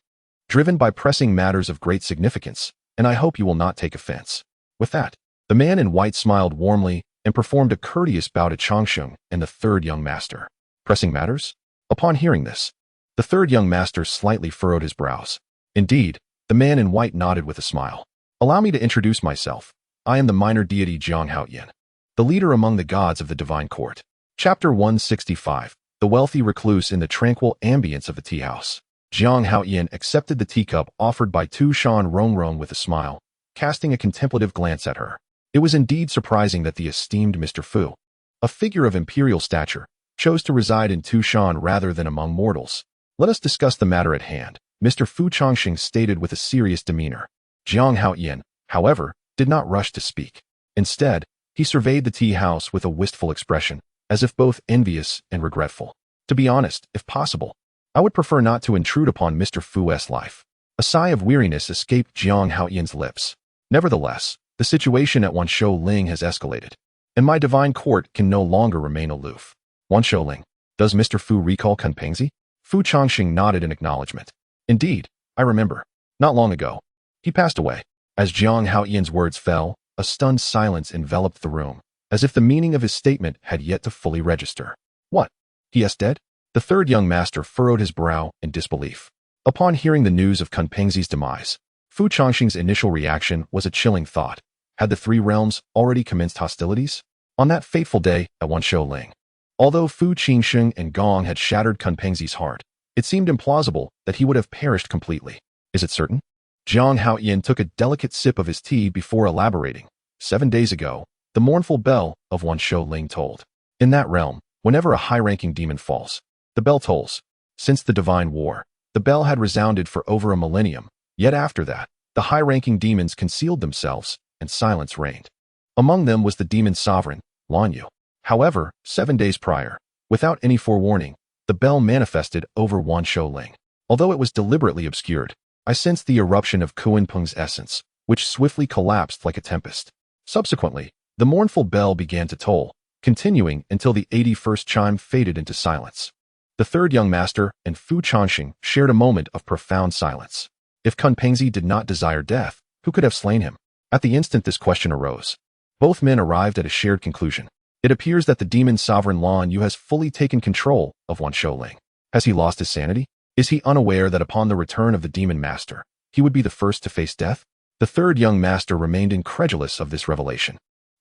driven by pressing matters of great significance, and I hope you will not take offense. With that, the man in white smiled warmly and performed a courteous bow to Changsheng and the third young master. Pressing matters? Upon hearing this, the third young master slightly furrowed his brows. Indeed, the man in white nodded with a smile. Allow me to introduce myself. I am the minor deity Jiang Haoyan, the leader among the gods of the divine court. Chapter 165. The wealthy recluse in the tranquil ambience of the tea house. Jiang Haoyan accepted the teacup offered by Tu Shan Rongrong with a smile, casting a contemplative glance at her. It was indeed surprising that the esteemed Mr. Fu, a figure of imperial stature, chose to reside in Tu Shan rather than among mortals. Let us discuss the matter at hand, Mr. Fu Changsheng stated with a serious demeanor. Jiang Haoyan, however, did not rush to speak. Instead, he surveyed the tea house with a wistful expression, as if both envious and regretful. To be honest, if possible, I would prefer not to intrude upon Mr. Fu's life. A sigh of weariness escaped Jiang Haoyan's lips. Nevertheless, the situation at Wansho Ling has escalated, and my divine court can no longer remain aloof. Wan Shouling, does Mr. Fu recall Kunpengzi? Fu Changsheng nodded in acknowledgement. Indeed, I remember. Not long ago. He passed away. As Jiang Haoyan's words fell, a stunned silence enveloped the room, as if the meaning of his statement had yet to fully register. What? He is dead? The third young master furrowed his brow in disbelief. Upon hearing the news of Kunpengzi's demise, Fu Changsheng's initial reaction was a chilling thought. Had the three realms already commenced hostilities? On that fateful day at Wanshouling. Although Fu Qingsheng and Gong had shattered Kunpengzi's heart, it seemed implausible that he would have perished completely. Is it certain? Jiang Haoyan took a delicate sip of his tea before elaborating. 7 days ago, the mournful bell of Wanshouling tolled. In that realm, whenever a high-ranking demon falls, the bell tolls. Since the Divine War, the bell had resounded for over a millennium, yet after that, the high-ranking demons concealed themselves, and silence reigned. Among them was the demon sovereign, Lan Yu. However, 7 days prior, without any forewarning, the bell manifested over Wanshouling. Although it was deliberately obscured, I sensed the eruption of Kunpeng's essence, which swiftly collapsed like a tempest. Subsequently, the mournful bell began to toll, continuing until the 81st chime faded into silence. The third young master and Fu Changsheng shared a moment of profound silence. If Kunpengzi did not desire death, who could have slain him? At the instant this question arose, both men arrived at a shared conclusion. It appears that the demon sovereign Lan Yu has fully taken control of Wanshouling. Has he lost his sanity? Is he unaware that upon the return of the demon master, he would be the first to face death? The third young master remained incredulous of this revelation.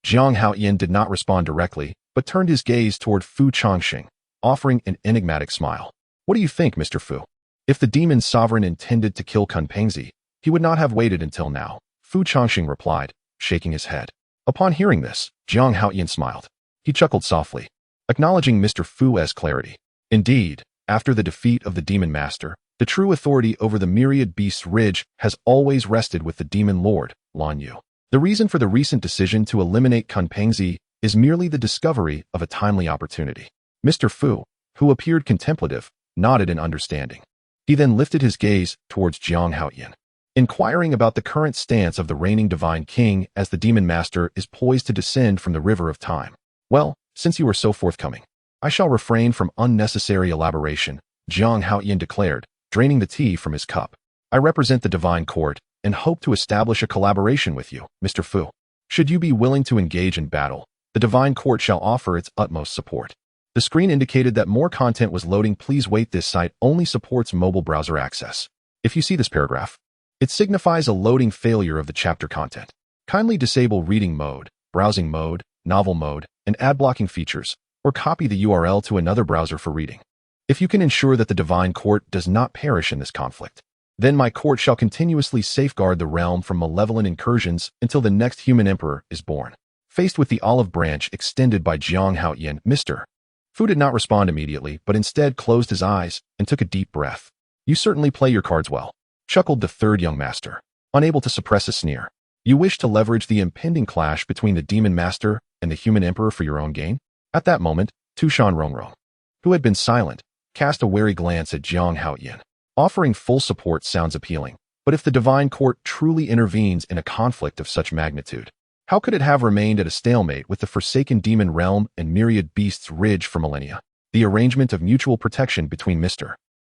Jiang Haoyan did not respond directly, but turned his gaze toward Fu Changsheng, offering an enigmatic smile. What do you think, Mr. Fu? If the demon sovereign intended to kill Kunpengzi, he would not have waited until now, Fu Changsheng replied, shaking his head. Upon hearing this, Jiang Haoyan smiled. He chuckled softly, acknowledging Mr. Fu's clarity. Indeed, after the defeat of the demon master, the true authority over the myriad beasts ridge has always rested with the demon lord, Lan Yu. The reason for the recent decision to eliminate Kunpengzi is merely the discovery of a timely opportunity. Mr. Fu, who appeared contemplative, nodded in understanding. He then lifted his gaze towards Jiang Haoyan, inquiring about the current stance of the reigning divine king as the demon master is poised to descend from the river of time. Well, since you are so forthcoming, I shall refrain from unnecessary elaboration, Jiang Haoyan declared, draining the tea from his cup. I represent the divine court and hope to establish a collaboration with you, Mr. Fu. Should you be willing to engage in battle, the divine court shall offer its utmost support. The screen indicated that more content was loading. Please wait, this site only supports mobile browser access. If you see this paragraph, it signifies a loading failure of the chapter content. Kindly disable reading mode, browsing mode, novel mode, and ad blocking features, or copy the URL to another browser for reading. If you can ensure that the divine court does not perish in this conflict, then my court shall continuously safeguard the realm from malevolent incursions until the next human emperor is born. Faced with the olive branch extended by Jiang Haoyan, Mr. Fu did not respond immediately, but instead closed his eyes and took a deep breath. You certainly play your cards well, chuckled the third young master, unable to suppress a sneer. You wish to leverage the impending clash between the demon master and the human emperor for your own gain? At that moment, Tu Shan Rongrong, who had been silent, cast a wary glance at Jiang Haoyan. Offering full support sounds appealing, but if the divine court truly intervenes in a conflict of such magnitude, how could it have remained at a stalemate with the forsaken demon realm and myriad beasts ridge for millennia? The arrangement of mutual protection between Mr.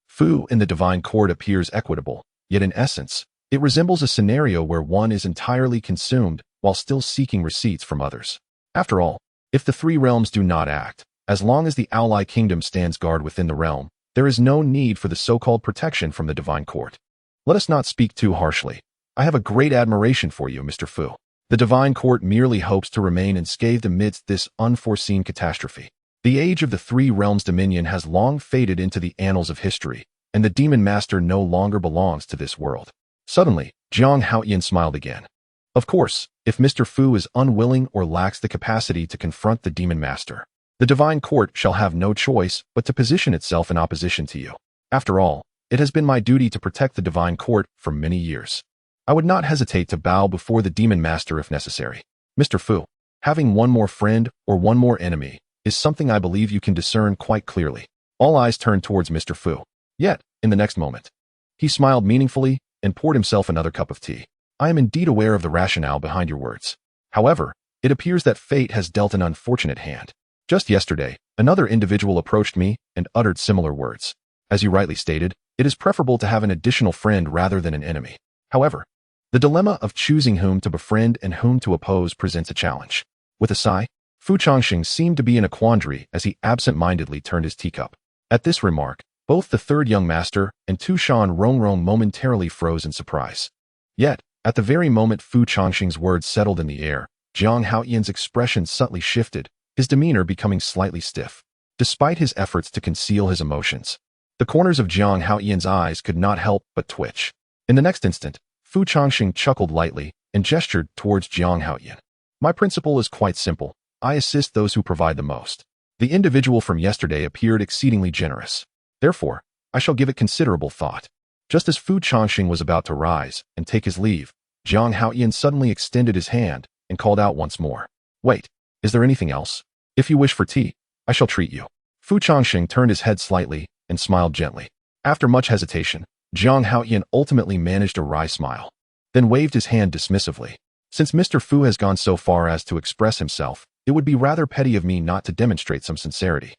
Fu and the divine court appears equitable, yet in essence, it resembles a scenario where one is entirely consumed while still seeking receipts from others. After all, if the three realms do not act, as long as the ally kingdom stands guard within the realm, there is no need for the so-called protection from the divine court. Let us not speak too harshly. I have a great admiration for you, Mr. Fu. The divine court merely hopes to remain unscathed amidst this unforeseen catastrophe. The age of the three realms' dominion has long faded into the annals of history, and the demon master no longer belongs to this world. Suddenly, Jiang Haoyan smiled again. Of course, if Mr. Fu is unwilling or lacks the capacity to confront the demon master, the divine court shall have no choice but to position itself in opposition to you. After all, it has been my duty to protect the divine court for many years. I would not hesitate to bow before the demon master if necessary. Mr. Fu, having one more friend or one more enemy is something I believe you can discern quite clearly. All eyes turned towards Mr. Fu. Yet, in the next moment, he smiled meaningfully and poured himself another cup of tea. I am indeed aware of the rationale behind your words. However, It appears that fate has dealt an unfortunate hand. Just yesterday, another individual approached me and uttered similar words. As you rightly stated, it is preferable to have an additional friend rather than an enemy. However, the dilemma of choosing whom to befriend and whom to oppose presents a challenge. With a sigh, Fu Changsheng seemed to be in a quandary as he absent-mindedly turned his teacup. At this remark, both the third young master and Tu Shan Rongrong momentarily froze in surprise. Yet, at the very moment Fu Changsheng's words settled in the air, Jiang Haoyan's expression subtly shifted, his demeanor becoming slightly stiff. Despite his efforts to conceal his emotions, the corners of Jiang Haoyan's eyes could not help but twitch. In the next instant, Fu Changsheng chuckled lightly and gestured towards Jiang Haoyan. My principle is quite simple. I assist those who provide the most. The individual from yesterday appeared exceedingly generous. Therefore, I shall give it considerable thought. Just as Fu Changsheng was about to rise and take his leave, Jiang Haoyan suddenly extended his hand and called out once more. Wait, is there anything else? If you wish for tea, I shall treat you. Fu Changsheng turned his head slightly and smiled gently. After much hesitation, Jiang Haoyan ultimately managed a wry smile, then waved his hand dismissively. Since Mr. Fu has gone so far as to express himself, it would be rather petty of me not to demonstrate some sincerity.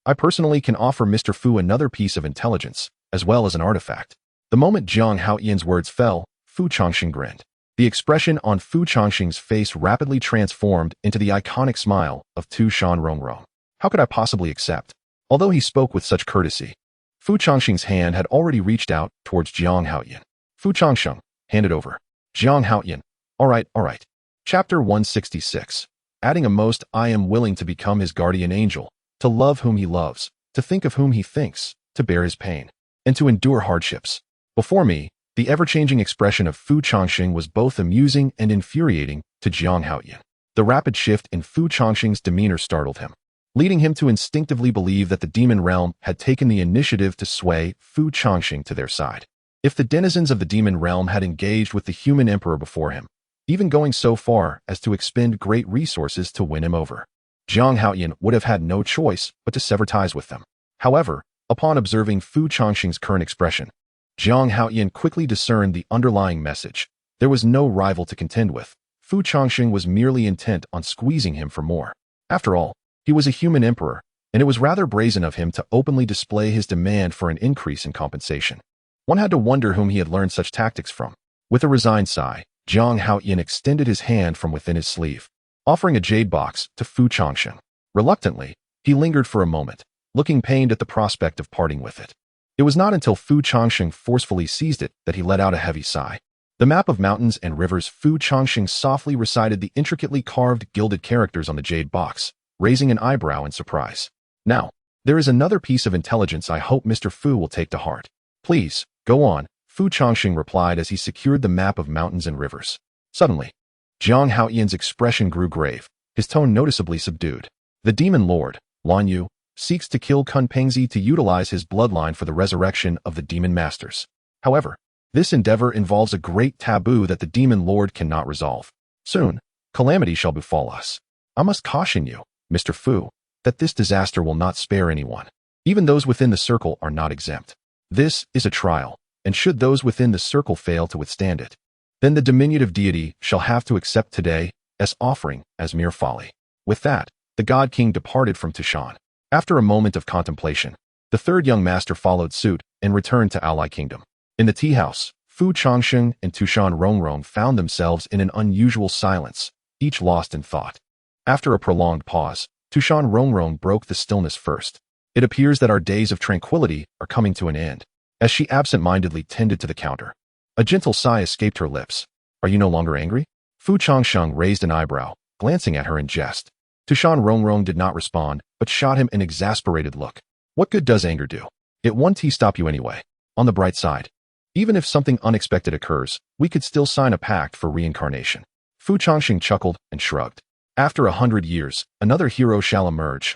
I personally can offer Mr. Fu another piece of intelligence, as well as an artifact. The moment Jiang Haoyan's words fell, Fu Changsheng grinned. The expression on Fu Changsheng's face rapidly transformed into the iconic smile of Tu Shan Rongrong. How could I possibly accept? Although he spoke with such courtesy, Fu Changsheng's hand had already reached out towards Jiang Haoyan. Fu Changsheng, hand it over. Jiang Haoyan, all right. Chapter 166. Adding a most, I am willing to become his guardian angel, to love whom he loves, to think of whom he thinks, to bear his pain, and to endure hardships. Before me, the ever-changing expression of Fu Changsheng was both amusing and infuriating to Jiang Haoyan. The rapid shift in Fu Changsheng's demeanor startled him, leading him to instinctively believe that the demon realm had taken the initiative to sway Fu Changsheng to their side. If the denizens of the demon realm had engaged with the human emperor before him, even going so far as to expend great resources to win him over, Jiang Haoyan would have had no choice but to sever ties with them. However, upon observing Fu Changsheng's current expression, Jiang Haoyan quickly discerned the underlying message. There was no rival to contend with. Fu Changsheng was merely intent on squeezing him for more. After all, he was a human emperor, and it was rather brazen of him to openly display his demand for an increase in compensation. One had to wonder whom he had learned such tactics from. With a resigned sigh, Jiang Haoyan extended his hand from within his sleeve, offering a jade box to Fu Changsheng. Reluctantly, he lingered for a moment, looking pained at the prospect of parting with it. It was not until Fu Changsheng forcefully seized it that he let out a heavy sigh. The map of mountains and rivers. Fu Changsheng softly recited the intricately carved gilded characters on the jade box, raising an eyebrow in surprise. Now, there is another piece of intelligence I hope Mr. Fu will take to heart. Please, go on, Fu Changsheng replied as he secured the map of mountains and rivers. Suddenly, Jiang Haoyan's expression grew grave, his tone noticeably subdued. The demon lord, Lan Yu, seeks to kill Kun Pengzi to utilize his bloodline for the resurrection of the demon masters. However, this endeavor involves a great taboo that the demon lord cannot resolve. Soon, calamity shall befall us. I must caution you, Mr. Fu, that this disaster will not spare anyone. Even those within the circle are not exempt. This is a trial, and should those within the circle fail to withstand it, then the diminutive deity shall have to accept today's offering as mere folly. With that, the God King departed from Tu Shan. After a moment of contemplation, the third young master followed suit and returned to Ally Kingdom. In the tea house, Fu Changsheng and Tu Shan Rongrong found themselves in an unusual silence, each lost in thought. After a prolonged pause, Tu Shan Rongrong broke the stillness first. It appears that our days of tranquility are coming to an end. As she absent-mindedly tended to the counter, a gentle sigh escaped her lips. Are you no longer angry? Fu Changsheng raised an eyebrow, glancing at her in jest. Tu Shan Rongrong did not respond, but shot him an exasperated look. What good does anger do? It won't stop you anyway. On the bright side, even if something unexpected occurs, we could still sign a pact for reincarnation. Fu Changsheng chuckled and shrugged. After 100 years, another hero shall emerge.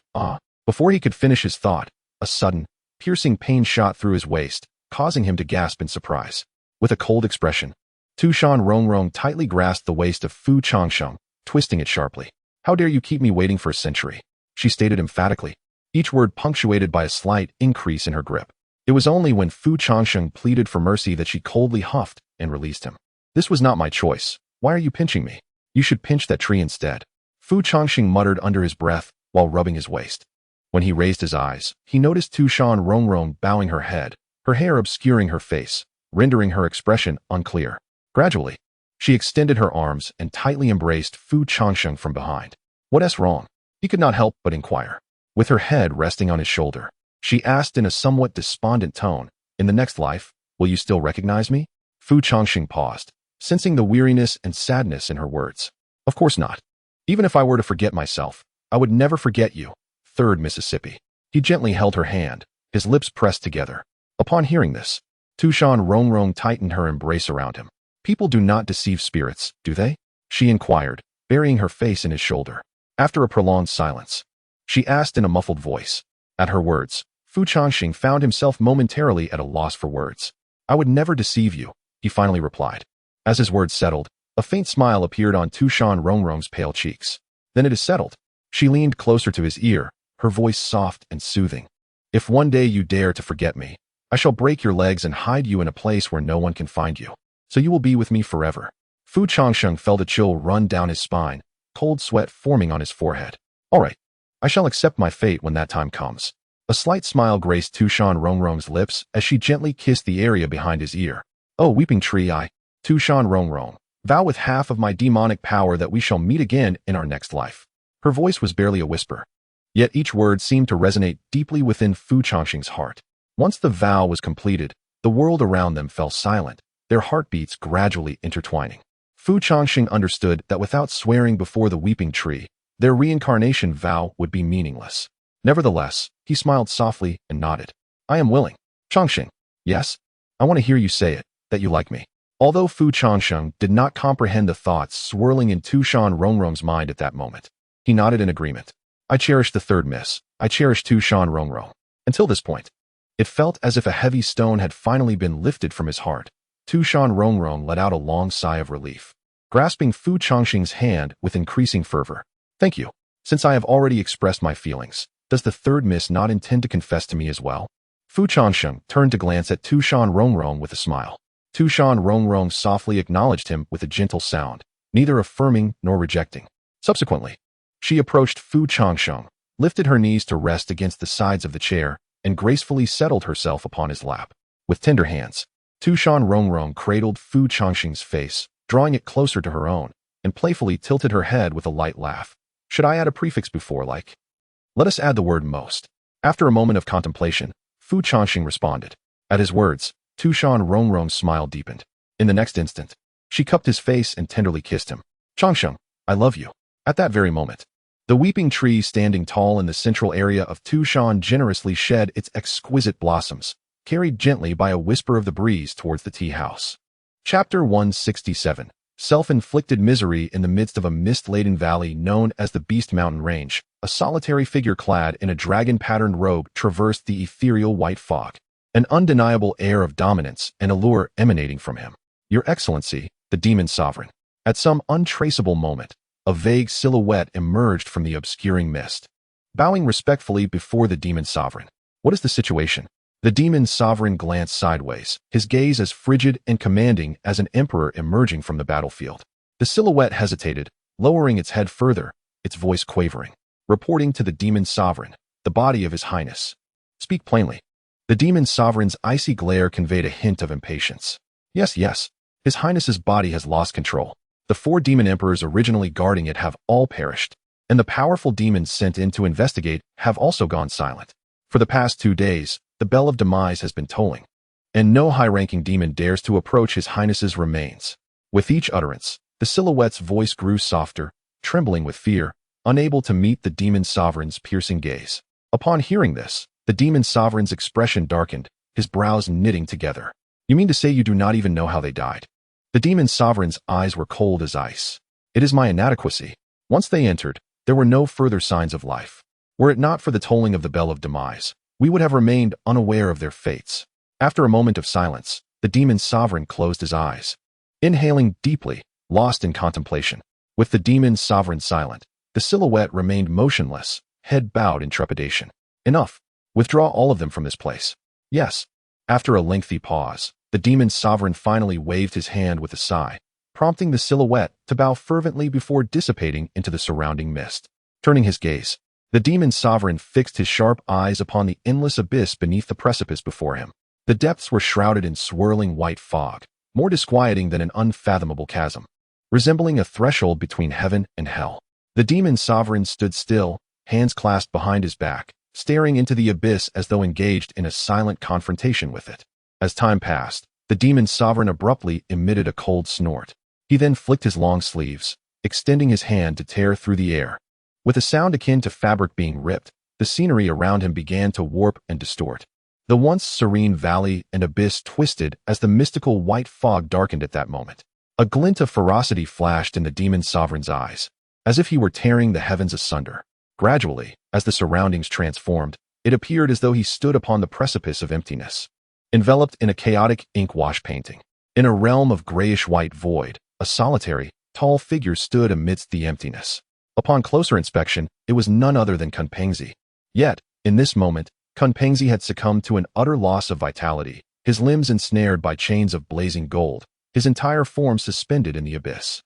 Before he could finish his thought, a sudden, piercing pain shot through his waist, causing him to gasp in surprise. With a cold expression, Tu Shan Rongrong tightly grasped the waist of Fu Changsheng, twisting it sharply. How dare you keep me waiting for a century? She stated emphatically, each word punctuated by a slight increase in her grip. It was only when Fu Changsheng pleaded for mercy that she coldly huffed and released him. This was not my choice. Why are you pinching me? You should pinch that tree instead. Fu Changsheng muttered under his breath while rubbing his waist. When he raised his eyes, he noticed Tu Shan Rongrong bowing her head, her hair obscuring her face, rendering her expression unclear. Gradually, she extended her arms and tightly embraced Fu Changsheng from behind. "What's wrong?" He could not help but inquire. With her head resting on his shoulder, she asked in a somewhat despondent tone, "In the next life, will you still recognize me?" Fu Changsheng paused, sensing the weariness and sadness in her words. "Of course not. Even if I were to forget myself, I would never forget you." 3rd Mississippi. He gently held her hand, his lips pressed together. Upon hearing this, Tu Shan Rongrong tightened her embrace around him. "People do not deceive spirits, do they?" she inquired, burying her face in his shoulder. After a prolonged silence, she asked in a muffled voice. At her words, Fu Changsheng found himself momentarily at a loss for words. "I would never deceive you," he finally replied. As his words settled, a faint smile appeared on Tu Shan Rongrong's pale cheeks. "Then it is settled." She leaned closer to his ear, her voice soft and soothing. "If one day you dare to forget me, I shall break your legs and hide you in a place where no one can find you. So you will be with me forever." Fu Changsheng felt a chill run down his spine, cold sweat forming on his forehead. "All right, I shall accept my fate when that time comes." A slight smile graced Tu Shan Rongrong's lips as she gently kissed the area behind his ear. "Oh, weeping tree, I, Tu Shan Rongrong, vow with half of my demonic power that we shall meet again in our next life." Her voice was barely a whisper, yet each word seemed to resonate deeply within Fu Changsheng's heart. Once the vow was completed, the world around them fell silent, their heartbeats gradually intertwining. Fu Changsheng understood that without swearing before the weeping tree, their reincarnation vow would be meaningless. Nevertheless, he smiled softly and nodded. "I am willing." "Changsheng." "Yes? I want to hear you say it, that you like me." Although Fu Changsheng did not comprehend the thoughts swirling in Tu Shan Rongrong's mind at that moment, he nodded in agreement. "I cherish the 3rd Miss. I cherish Tu Shan Rongrong." Until this point, it felt as if a heavy stone had finally been lifted from his heart. Tu Shan Rongrong let out a long sigh of relief, grasping Fu Changsheng's hand with increasing fervor. "Thank you. Since I have already expressed my feelings, does the 3rd Miss not intend to confess to me as well?" Fu Changsheng turned to glance at Tu Shan Rongrong with a smile. Tu Shan Rongrong softly acknowledged him with a gentle sound, neither affirming nor rejecting. Subsequently, she approached Fu Changsheng, lifted her knees to rest against the sides of the chair, and gracefully settled herself upon his lap. With tender hands, Tu Shan Rongrong cradled Fu Changsheng's face, drawing it closer to her own, and playfully tilted her head with a light laugh. "Should I add a prefix before like?" "Let us add the word most." After a moment of contemplation, Fu Changsheng responded. At his words, Tu Shan Rongrong's smile deepened. In the next instant, she cupped his face and tenderly kissed him. "Changsheng, I love you." At that very moment, the weeping tree standing tall in the central area of Tu Shan generously shed its exquisite blossoms, carried gently by a whisper of the breeze towards the tea house. Chapter 167. Self-inflicted misery. In the midst of a mist-laden valley known as the Beast Mountain Range, a solitary figure clad in a dragon-patterned robe traversed the ethereal white fog, an undeniable air of dominance and allure emanating from him. "Your Excellency, the Demon Sovereign." At some untraceable moment, a vague silhouette emerged from the obscuring mist. Bowing respectfully before the Demon Sovereign. "What is the situation?" The Demon Sovereign glanced sideways, his gaze as frigid and commanding as an emperor emerging from the battlefield. The silhouette hesitated, lowering its head further, its voice quavering. "Reporting to the Demon Sovereign, the body of His Highness." "Speak plainly." The Demon Sovereign's icy glare conveyed a hint of impatience. Yes, His Highness's body has lost control. The 4 demon emperors originally guarding it have all perished, and the powerful demons sent in to investigate have also gone silent. For the past 2 days, the bell of demise has been tolling, and no high-ranking demon dares to approach His Highness's remains. With each utterance, the silhouette's voice grew softer, trembling with fear, unable to meet the Demon Sovereign's piercing gaze. Upon hearing this, the Demon Sovereign's expression darkened, his brows knitting together. "You mean to say you do not even know how they died?" The Demon Sovereign's eyes were cold as ice. "It is my inadequacy. Once they entered, there were no further signs of life. Were it not for the tolling of the bell of demise, we would have remained unaware of their fates." After a moment of silence, the Demon Sovereign closed his eyes, inhaling deeply, lost in contemplation. With the Demon Sovereign silent, the silhouette remained motionless, head bowed in trepidation. "Enough. Withdraw all of them from this place." "Yes." After a lengthy pause, the Demon Sovereign finally waved his hand with a sigh, prompting the silhouette to bow fervently before dissipating into the surrounding mist. Turning his gaze, the demon sovereign fixed his sharp eyes upon the endless abyss beneath the precipice before him. The depths were shrouded in swirling white fog, more disquieting than an unfathomable chasm, resembling a threshold between heaven and hell. The demon sovereign stood still, hands clasped behind his back, staring into the abyss as though engaged in a silent confrontation with it. As time passed, the demon sovereign abruptly emitted a cold snort. He then flicked his long sleeves, extending his hand to tear through the air. With a sound akin to fabric being ripped, the scenery around him began to warp and distort. The once serene valley and abyss twisted as the mystical white fog darkened at that moment. A glint of ferocity flashed in the demon sovereign's eyes, as if he were tearing the heavens asunder. Gradually, as the surroundings transformed, it appeared as though he stood upon the precipice of emptiness, enveloped in a chaotic ink-wash painting. In a realm of grayish-white void, a solitary, tall figure stood amidst the emptiness. Upon closer inspection, it was none other than Changsheng. Yet, in this moment, Changsheng had succumbed to an utter loss of vitality, his limbs ensnared by chains of blazing gold, his entire form suspended in the abyss.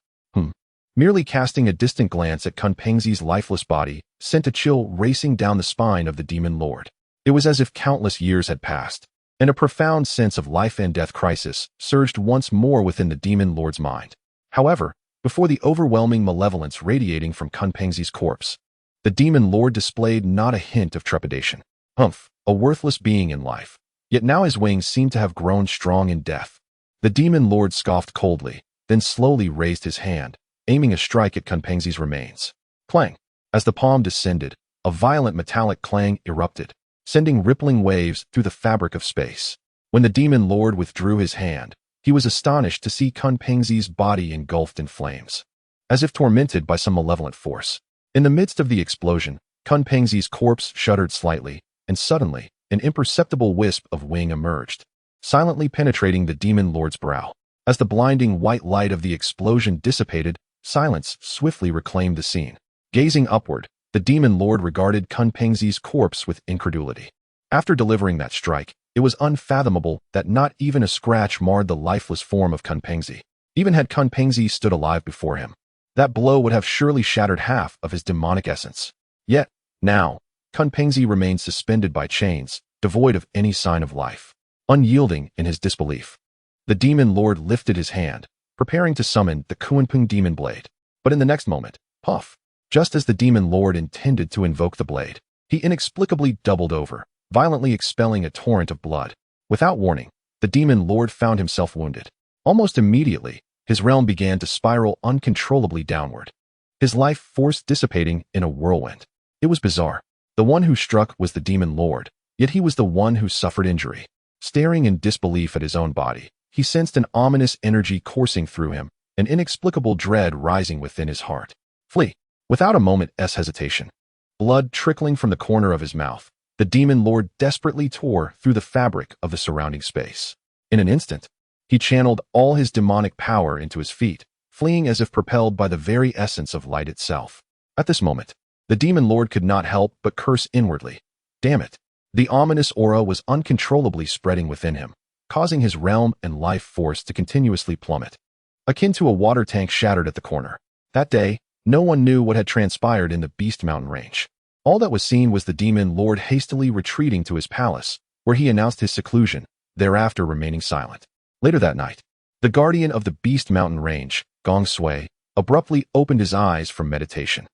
Merely casting a distant glance at Changsheng's lifeless body sent a chill racing down the spine of the demon lord. It was as if countless years had passed, and a profound sense of life and death crisis surged once more within the demon lord's mind. However, before the overwhelming malevolence radiating from Changsheng's corpse, the demon lord displayed not a hint of trepidation. A worthless being in life, yet now his wings seemed to have grown strong in death. The demon lord scoffed coldly, then slowly raised his hand, aiming a strike at Changsheng's remains. Clang! As the palm descended, a violent metallic clang erupted, sending rippling waves through the fabric of space. When the demon lord withdrew his hand, he was astonished to see Changsheng's body engulfed in flames, as if tormented by some malevolent force. In the midst of the explosion, Changsheng's corpse shuddered slightly, and suddenly, an imperceptible wisp of wing emerged, silently penetrating the demon lord's brow. As the blinding white light of the explosion dissipated, silence swiftly reclaimed the scene. Gazing upward, the demon lord regarded Changsheng's corpse with incredulity. After delivering that strike, it was unfathomable that not even a scratch marred the lifeless form of Changsheng. Even had Changsheng stood alive before him, that blow would have surely shattered half of his demonic essence. Yet, now, Changsheng remained suspended by chains, devoid of any sign of life. Unyielding in his disbelief, the demon lord lifted his hand, preparing to summon the Kunpeng demon blade. But in the next moment, puff! Just as the demon lord intended to invoke the blade, he inexplicably doubled over, violently expelling a torrent of blood. Without warning, the demon lord found himself wounded. Almost immediately, his realm began to spiral uncontrollably downward, his life force dissipating in a whirlwind. It was bizarre. The one who struck was the demon lord, yet he was the one who suffered injury. Staring in disbelief at his own body, he sensed an ominous energy coursing through him, an inexplicable dread rising within his heart. Flee! Without a moment's hesitation, blood trickling from the corner of his mouth, the demon lord desperately tore through the fabric of the surrounding space. In an instant, he channeled all his demonic power into his feet, fleeing as if propelled by the very essence of light itself. At this moment, the demon lord could not help but curse inwardly. Damn it! The ominous aura was uncontrollably spreading within him, causing his realm and life force to continuously plummet, akin to a water tank shattered at the corner. That day, no one knew what had transpired in the Beast Mountain range. All that was seen was the demon lord hastily retreating to his palace, where he announced his seclusion, thereafter remaining silent. Later that night, the guardian of the Beast Mountain range, Gong Sui, abruptly opened his eyes from meditation.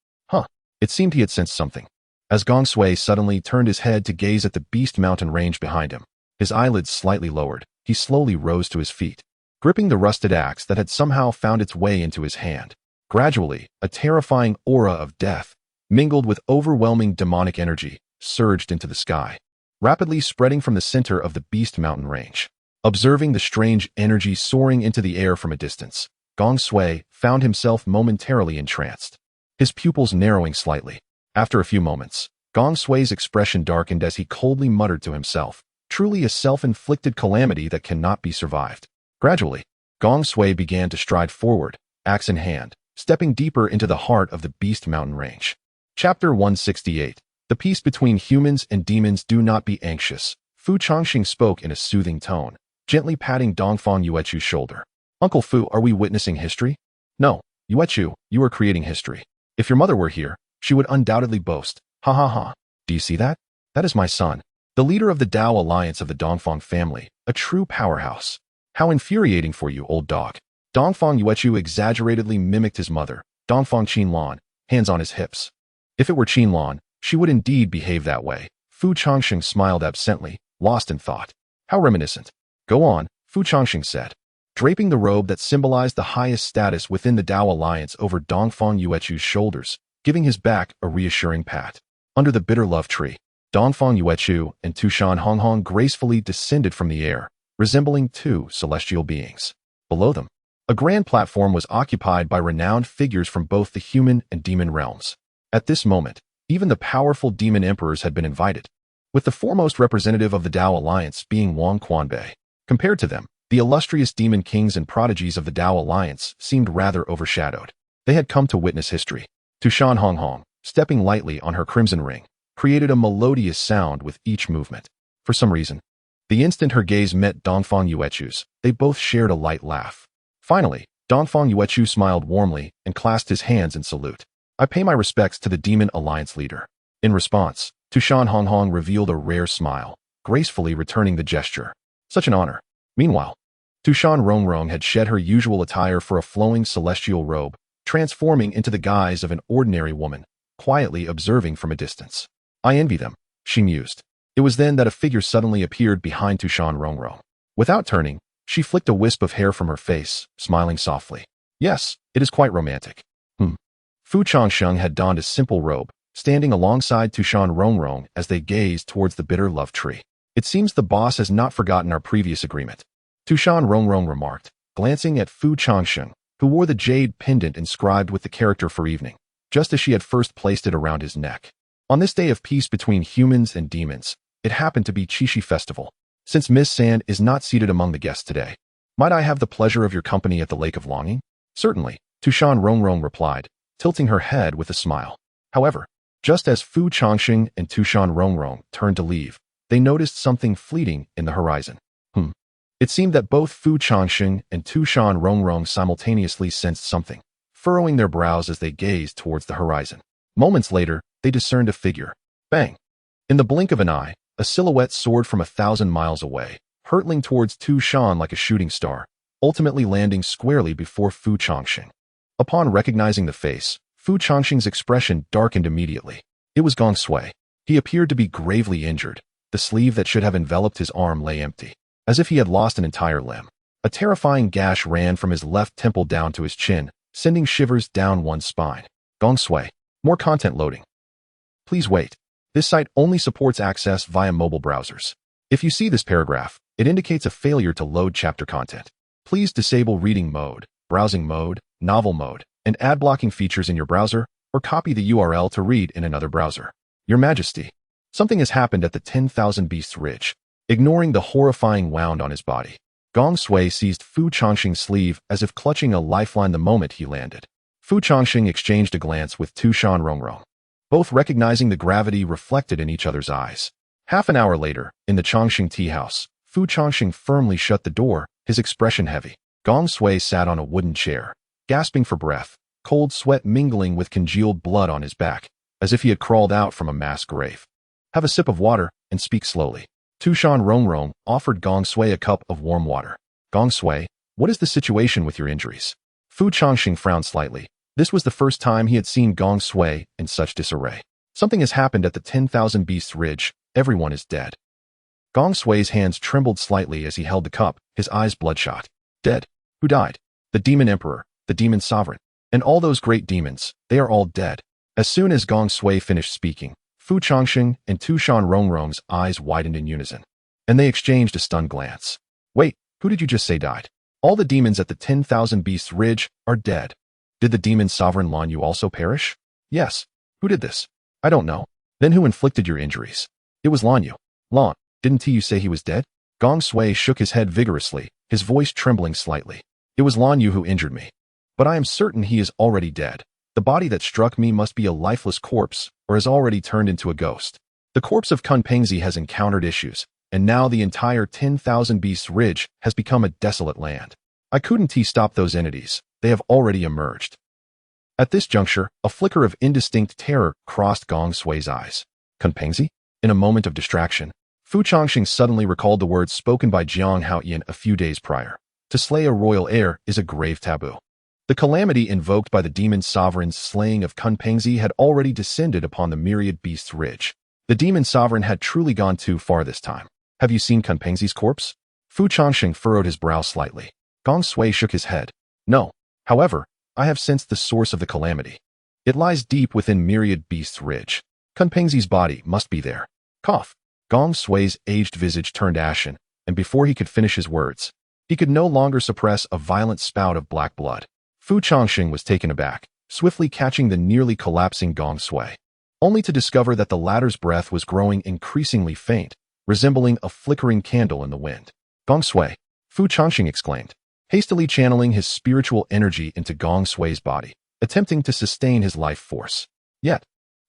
It seemed he had sensed something. As Gong Sui suddenly turned his head to gaze at the Beast Mountain range behind him, his eyelids slightly lowered, he slowly rose to his feet, gripping the rusted axe that had somehow found its way into his hand. Gradually, a terrifying aura of death, mingled with overwhelming demonic energy, surged into the sky, rapidly spreading from the center of the Beast Mountain range. Observing the strange energy soaring into the air from a distance, Gong Sui found himself momentarily entranced, his pupils narrowing slightly. After a few moments, Gong Sui's expression darkened as he coldly muttered to himself, truly a self-inflicted calamity that cannot be survived. Gradually, Gong Sui began to stride forward, axe in hand, stepping deeper into the heart of the Beast Mountain range. Chapter 168. The peace between humans and demons. Do not be anxious. Fu Changsheng spoke in a soothing tone, gently patting Dongfang Yuechu's shoulder. Uncle Fu, are we witnessing history? No, Yuechu, you are creating history. If your mother were here, she would undoubtedly boast. Ha ha ha. Do you see that? That is my son, the leader of the Dao Alliance of the Dongfang family, a true powerhouse. How infuriating for you, old dog. Dongfang Yuechu exaggeratedly mimicked his mother, Dongfang Qinlan, hands on his hips. If it were Qinlan, she would indeed behave that way. Fu Changsheng smiled absently, lost in thought. How reminiscent. Go on, Fu Changsheng said, draping the robe that symbolized the highest status within the Dao Alliance over Dongfang Yuechu's shoulders, giving his back a reassuring pat. Under the bitter love tree, Dongfang Yuechu and Tu Shan Rongrong gracefully descended from the air, resembling two celestial beings. Below them, a grand platform was occupied by renowned figures from both the human and demon realms. At this moment, even the powerful demon emperors had been invited, with the foremost representative of the Dao Alliance being Wang Quanbei. Compared to them, the illustrious demon kings and prodigies of the Dao Alliance seemed rather overshadowed. They had come to witness history. Tu Shan Rongrong, stepping lightly on her crimson ring, created a melodious sound with each movement. For some reason, the instant her gaze met Dongfang Yuechu's, they both shared a light laugh. Finally, Dongfang Yuechu smiled warmly and clasped his hands in salute. I pay my respects to the Demon Alliance leader. In response, Tu Shan Rongrong revealed a rare smile, gracefully returning the gesture. Such an honor. Meanwhile, Tu Shan Rongrong had shed her usual attire for a flowing celestial robe, transforming into the guise of an ordinary woman, quietly observing from a distance. I envy them, she mused. It was then that a figure suddenly appeared behind Tu Shan Rongrong. Without turning, she flicked a wisp of hair from her face, smiling softly. Yes, it is quite romantic. Fu Changsheng had donned a simple robe, standing alongside Tu Shan Rongrong as they gazed towards the bitter love tree. It seems the boss has not forgotten our previous agreement, Tu Shan Rongrong remarked, glancing at Fu Changsheng, who wore the jade pendant inscribed with the character for evening, just as she had first placed it around his neck. On this day of peace between humans and demons, it happened to be Qixi Festival. Since Miss Sand is not seated among the guests today, might I have the pleasure of your company at the Lake of Longing? Certainly, Tu Shan Rongrong replied, tilting her head with a smile. However, just as Fu Changsheng and Tu Shan Rongrong turned to leave, they noticed something fleeting in the horizon. It seemed that both Fu Changsheng and Tu Shan Rongrong simultaneously sensed something, furrowing their brows as they gazed towards the horizon. Moments later, they discerned a figure. Bang! In the blink of an eye, a silhouette soared from 1,000 miles away, hurtling towards Tu Shan like a shooting star, ultimately landing squarely before Fu Changsheng. Upon recognizing the face, Fu Changsheng's expression darkened immediately. It was Gong Sui. He appeared to be gravely injured. The sleeve that should have enveloped his arm lay empty, as if he had lost an entire limb. A terrifying gash ran from his left temple down to his chin, sending shivers down one's spine. Gong Sui. More content loading. Please wait. This site only supports access via mobile browsers. If you see this paragraph, it indicates a failure to load chapter content. Please disable reading mode, browsing mode, novel mode, and ad blocking features in your browser, or copy the URL to read in another browser. Your Majesty, something has happened at the 10,000 Beasts Ridge. Ignoring the horrifying wound on his body, Gong Sui seized Fu Changsheng's sleeve as if clutching a lifeline the moment he landed. Fu Changsheng exchanged a glance with Tu Shan Rongrong, both recognizing the gravity reflected in each other's eyes. Half an hour later, in the Changsheng tea house, Fu Changsheng firmly shut the door, his expression heavy. Gong Sui sat on a wooden chair, gasping for breath, cold sweat mingling with congealed blood on his back, as if he had crawled out from a mass grave. Have a sip of water and speak slowly. Tu Shan Rongrong offered Gong Sui a cup of warm water. Gong Sui, what is the situation with your injuries? Fu Changsheng frowned slightly. This was the first time he had seen Gong Sui in such disarray. Something has happened at the 10,000 Beasts Ridge. Everyone is dead. Gong Sui's hands trembled slightly as he held the cup, his eyes bloodshot. Dead? Who died? The Demon Emperor, the Demon Sovereign, and all those great demons, they are all dead. As soon as Gong Sui finished speaking, Fu Changsheng and Tu Shan Rongrong's eyes widened in unison, and they exchanged a stunned glance. Wait, who did you just say died? All the demons at the 10,000 Beasts Ridge are dead. Did the Demon Sovereign Lan Yu also perish? Yes. Who did this? I don't know. Then who inflicted your injuries? It was Lan Yu. Lan, didn't you say he was dead? Gong Sui shook his head vigorously, his voice trembling slightly. It was Lan Yu who injured me. But I am certain he is already dead. The body that struck me must be a lifeless corpse, or has already turned into a ghost. The corpse of Kun Pengzi has encountered issues, and now the entire 10,000 Beasts Ridge has become a desolate land. I couldn't stop those entities. They have already emerged. At this juncture, a flicker of indistinct terror crossed Gong Sui's eyes. Kunpengzi? In a moment of distraction, Fu Changsheng suddenly recalled the words spoken by Jiang Haoyan a few days prior. To slay a royal heir is a grave taboo. The calamity invoked by the demon sovereign's slaying of Kunpengzi had already descended upon the myriad beasts' ridge. The demon sovereign had truly gone too far this time. Have you seen Kunpengzi's corpse? Fu Changsheng furrowed his brow slightly. Gong Sui shook his head. No. However, I have sensed the source of the calamity. It lies deep within myriad beasts' ridge. Kunpengzi's body must be there. Cough. Gong Sui's aged visage turned ashen, and before he could finish his words, he could no longer suppress a violent spout of black blood. Fu Changsheng was taken aback, swiftly catching the nearly collapsing Gong Sui, only to discover that the latter's breath was growing increasingly faint, resembling a flickering candle in the wind. Gong Sui, Fu Changsheng exclaimed, hastily channeling his spiritual energy into Gong Sui's body, attempting to sustain his life force. Yet,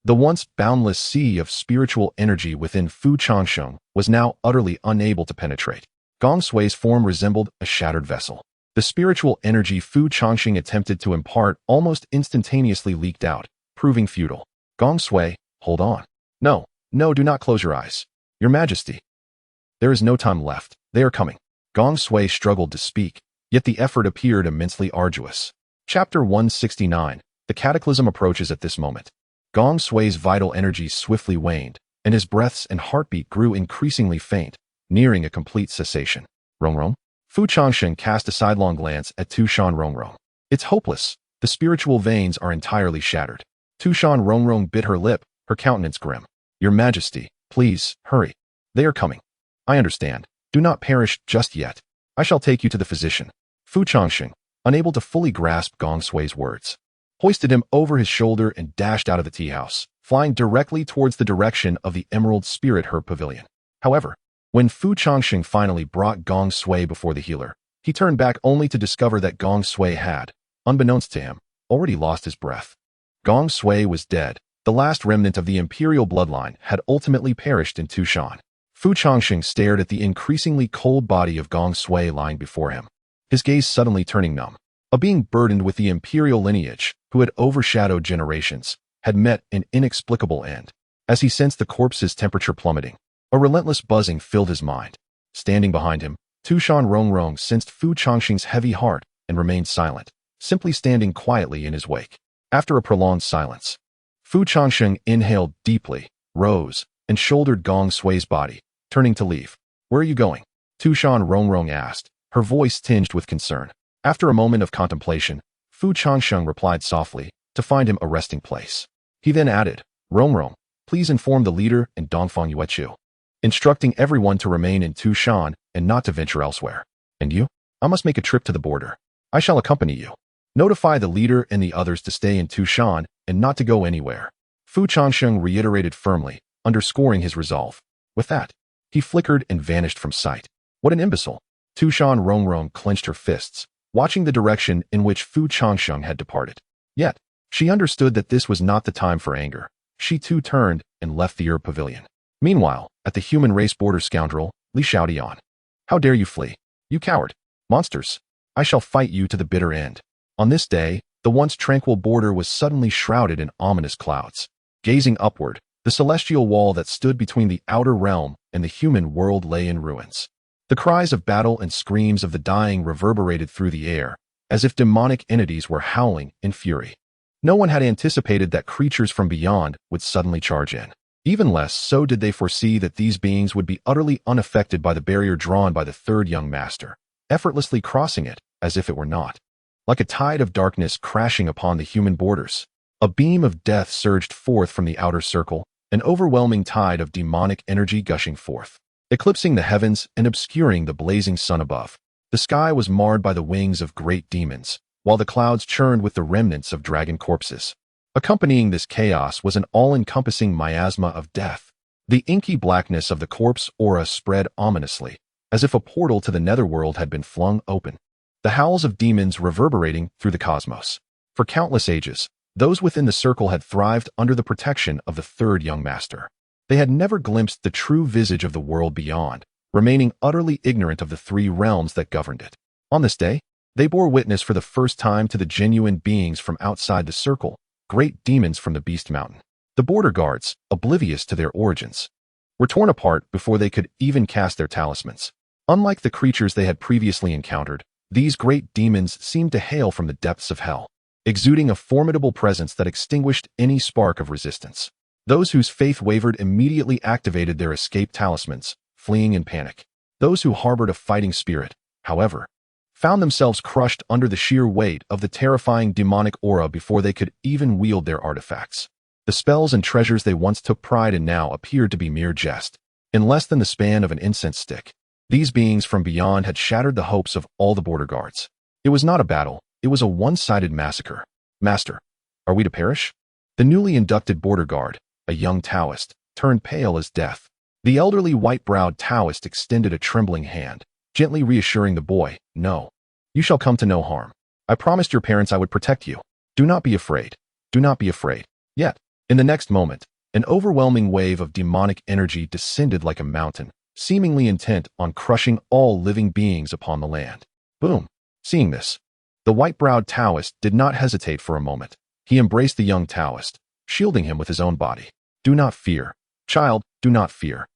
the once boundless sea of spiritual energy within Fu Changsheng was now utterly unable to penetrate. Gong Sui's form resembled a shattered vessel. The spiritual energy Fu Changsheng attempted to impart almost instantaneously leaked out, proving futile. Gong Sui, hold on. No, do not close your eyes. Your Majesty. There is no time left. They are coming. Gong Sui struggled to speak, yet the effort appeared immensely arduous. Chapter 169. The cataclysm approaches at this moment. Gong Sui's vital energy swiftly waned, and his breaths and heartbeat grew increasingly faint, nearing a complete cessation. Rongrong? Fu Changsheng cast a sidelong glance at Tu Shan Rongrong. It's hopeless. The spiritual veins are entirely shattered. Tu Shan Rongrong bit her lip, her countenance grim. Your Majesty, please, hurry. They are coming. I understand. Do not perish just yet. I shall take you to the physician. Fu Changsheng, unable to fully grasp Gong Sui's words, hoisted him over his shoulder and dashed out of the tea house, flying directly towards the direction of the Emerald Spirit Herb Pavilion. However, when Fu Changsheng finally brought Gong Sui before the healer, he turned back only to discover that Gong Sui had, unbeknownst to him, already lost his breath. Gong Sui was dead. The last remnant of the imperial bloodline had ultimately perished in Tu Shan. Fu Changsheng stared at the increasingly cold body of Gong Sui lying before him, his gaze suddenly turning numb. A being burdened with the imperial lineage, who had overshadowed generations, had met an inexplicable end. As he sensed the corpse's temperature plummeting, a relentless buzzing filled his mind. Standing behind him, Tu Shan Rongrong sensed Fu Changsheng's heavy heart and remained silent, simply standing quietly in his wake. After a prolonged silence, Fu Changsheng inhaled deeply, rose, and shouldered Gong Sui's body, turning to leave. Where are you going? Tu Shan Rongrong asked, her voice tinged with concern. After a moment of contemplation, Fu Changsheng replied softly, to find him a resting place. He then added, Rongrong, please inform the leader and Dongfang Yueqiu, instructing everyone to remain in Tu Shan and not to venture elsewhere. And you? I must make a trip to the border. I shall accompany you. Notify the leader and the others to stay in Tu Shan and not to go anywhere. Fu Changsheng reiterated firmly, underscoring his resolve. With that, he flickered and vanished from sight. What an imbecile! Tu Shan Rongrong clenched her fists, watching the direction in which Fu Changsheng had departed. Yet, she understood that this was not the time for anger. She too turned and left the herb pavilion. Meanwhile, at the human race border scoundrel, Li Xiaodian. How dare you flee? You coward! Monsters! I shall fight you to the bitter end. On this day, the once tranquil border was suddenly shrouded in ominous clouds. Gazing upward, the celestial wall that stood between the outer realm and the human world lay in ruins. The cries of battle and screams of the dying reverberated through the air, as if demonic entities were howling in fury. No one had anticipated that creatures from beyond would suddenly charge in. Even less so did they foresee that these beings would be utterly unaffected by the barrier drawn by the third young master, effortlessly crossing it as if it were not. Like a tide of darkness crashing upon the human borders, a beam of death surged forth from the outer circle, an overwhelming tide of demonic energy gushing forth, eclipsing the heavens and obscuring the blazing sun above. The sky was marred by the wings of great demons, while the clouds churned with the remnants of dragon corpses. Accompanying this chaos was an all-encompassing miasma of death. The inky blackness of the corpse aura spread ominously, as if a portal to the netherworld had been flung open. The howls of demons reverberating through the cosmos. For countless ages, those within the circle had thrived under the protection of the third young master. They had never glimpsed the true visage of the world beyond, remaining utterly ignorant of the three realms that governed it. On this day, They bore witness for the first time to the genuine beings from outside the circle, great demons from the Beast Mountain. The border guards, oblivious to their origins, were torn apart before they could even cast their talismans. Unlike the creatures they had previously encountered, these great demons seemed to hail from the depths of hell, exuding a formidable presence that extinguished any spark of resistance. Those whose faith wavered immediately activated their escape talismans, fleeing in panic. Those who harbored a fighting spirit, however, found themselves crushed under the sheer weight of the terrifying demonic aura before they could even wield their artifacts. The spells and treasures they once took pride in now appeared to be mere jest. In less than the span of an incense stick, these beings from beyond had shattered the hopes of all the border guards. It was not a battle, it was a one-sided massacre. Master, are we to perish? The newly inducted border guard, a young Taoist, turned pale as death. The elderly white-browed Taoist extended a trembling hand, gently reassuring the boy, "No, you shall come to no harm. I promised your parents I would protect you. Do not be afraid. Do not be afraid." Yet, in the next moment, an overwhelming wave of demonic energy descended like a mountain, seemingly intent on crushing all living beings upon the land. Boom! Seeing this, the white-browed Taoist did not hesitate for a moment. He embraced the young Taoist, shielding him with his own body. "Do not fear. Child, do not fear,"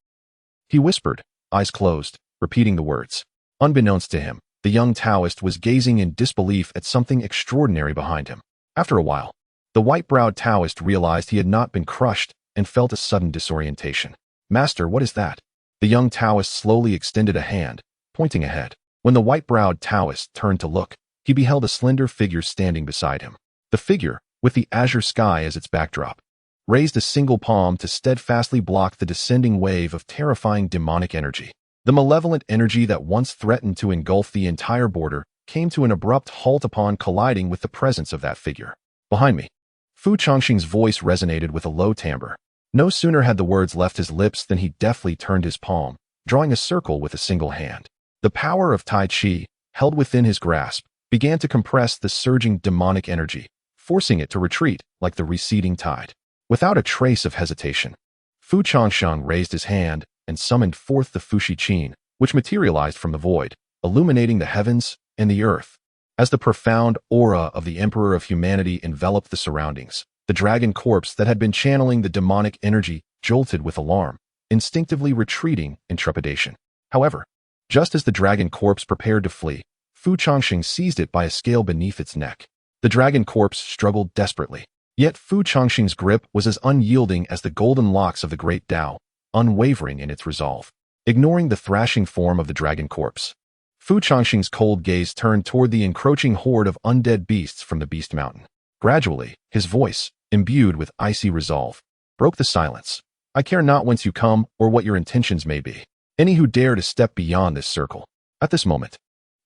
he whispered, eyes closed, repeating the words. Unbeknownst to him, the young Taoist was gazing in disbelief at something extraordinary behind him. After a while, the white-browed Taoist realized he had not been crushed and felt a sudden disorientation. "Master, what is that?" The young Taoist slowly extended a hand, pointing ahead. When the white-browed Taoist turned to look, he beheld a slender figure standing beside him. The figure, with the azure sky as its backdrop, raised a single palm to steadfastly block the descending wave of terrifying demonic energy. The malevolent energy that once threatened to engulf the entire border came to an abrupt halt upon colliding with the presence of that figure. "Behind me." Fu Changsheng's voice resonated with a low timbre. No sooner had the words left his lips than he deftly turned his palm, drawing a circle with a single hand. The power of Tai Chi, held within his grasp, began to compress the surging demonic energy, forcing it to retreat like the receding tide. Without a trace of hesitation, Fu Changsheng raised his hand and summoned forth the Fushi Qin, which materialized from the void, illuminating the heavens and the earth. As the profound aura of the Emperor of Humanity enveloped the surroundings, the dragon corpse that had been channeling the demonic energy jolted with alarm, instinctively retreating in trepidation. However, just as the dragon corpse prepared to flee, Fu Changsheng seized it by a scale beneath its neck. The dragon corpse struggled desperately, yet Fu Changsheng's grip was as unyielding as the golden locks of the great Tao, unwavering in its resolve. Ignoring the thrashing form of the dragon corpse, Fu Changsheng's cold gaze turned toward the encroaching horde of undead beasts from the Beast Mountain. Gradually, his voice, imbued with icy resolve, broke the silence. "I care not whence you come or what your intentions may be. Any who dare to step beyond this circle." At this moment,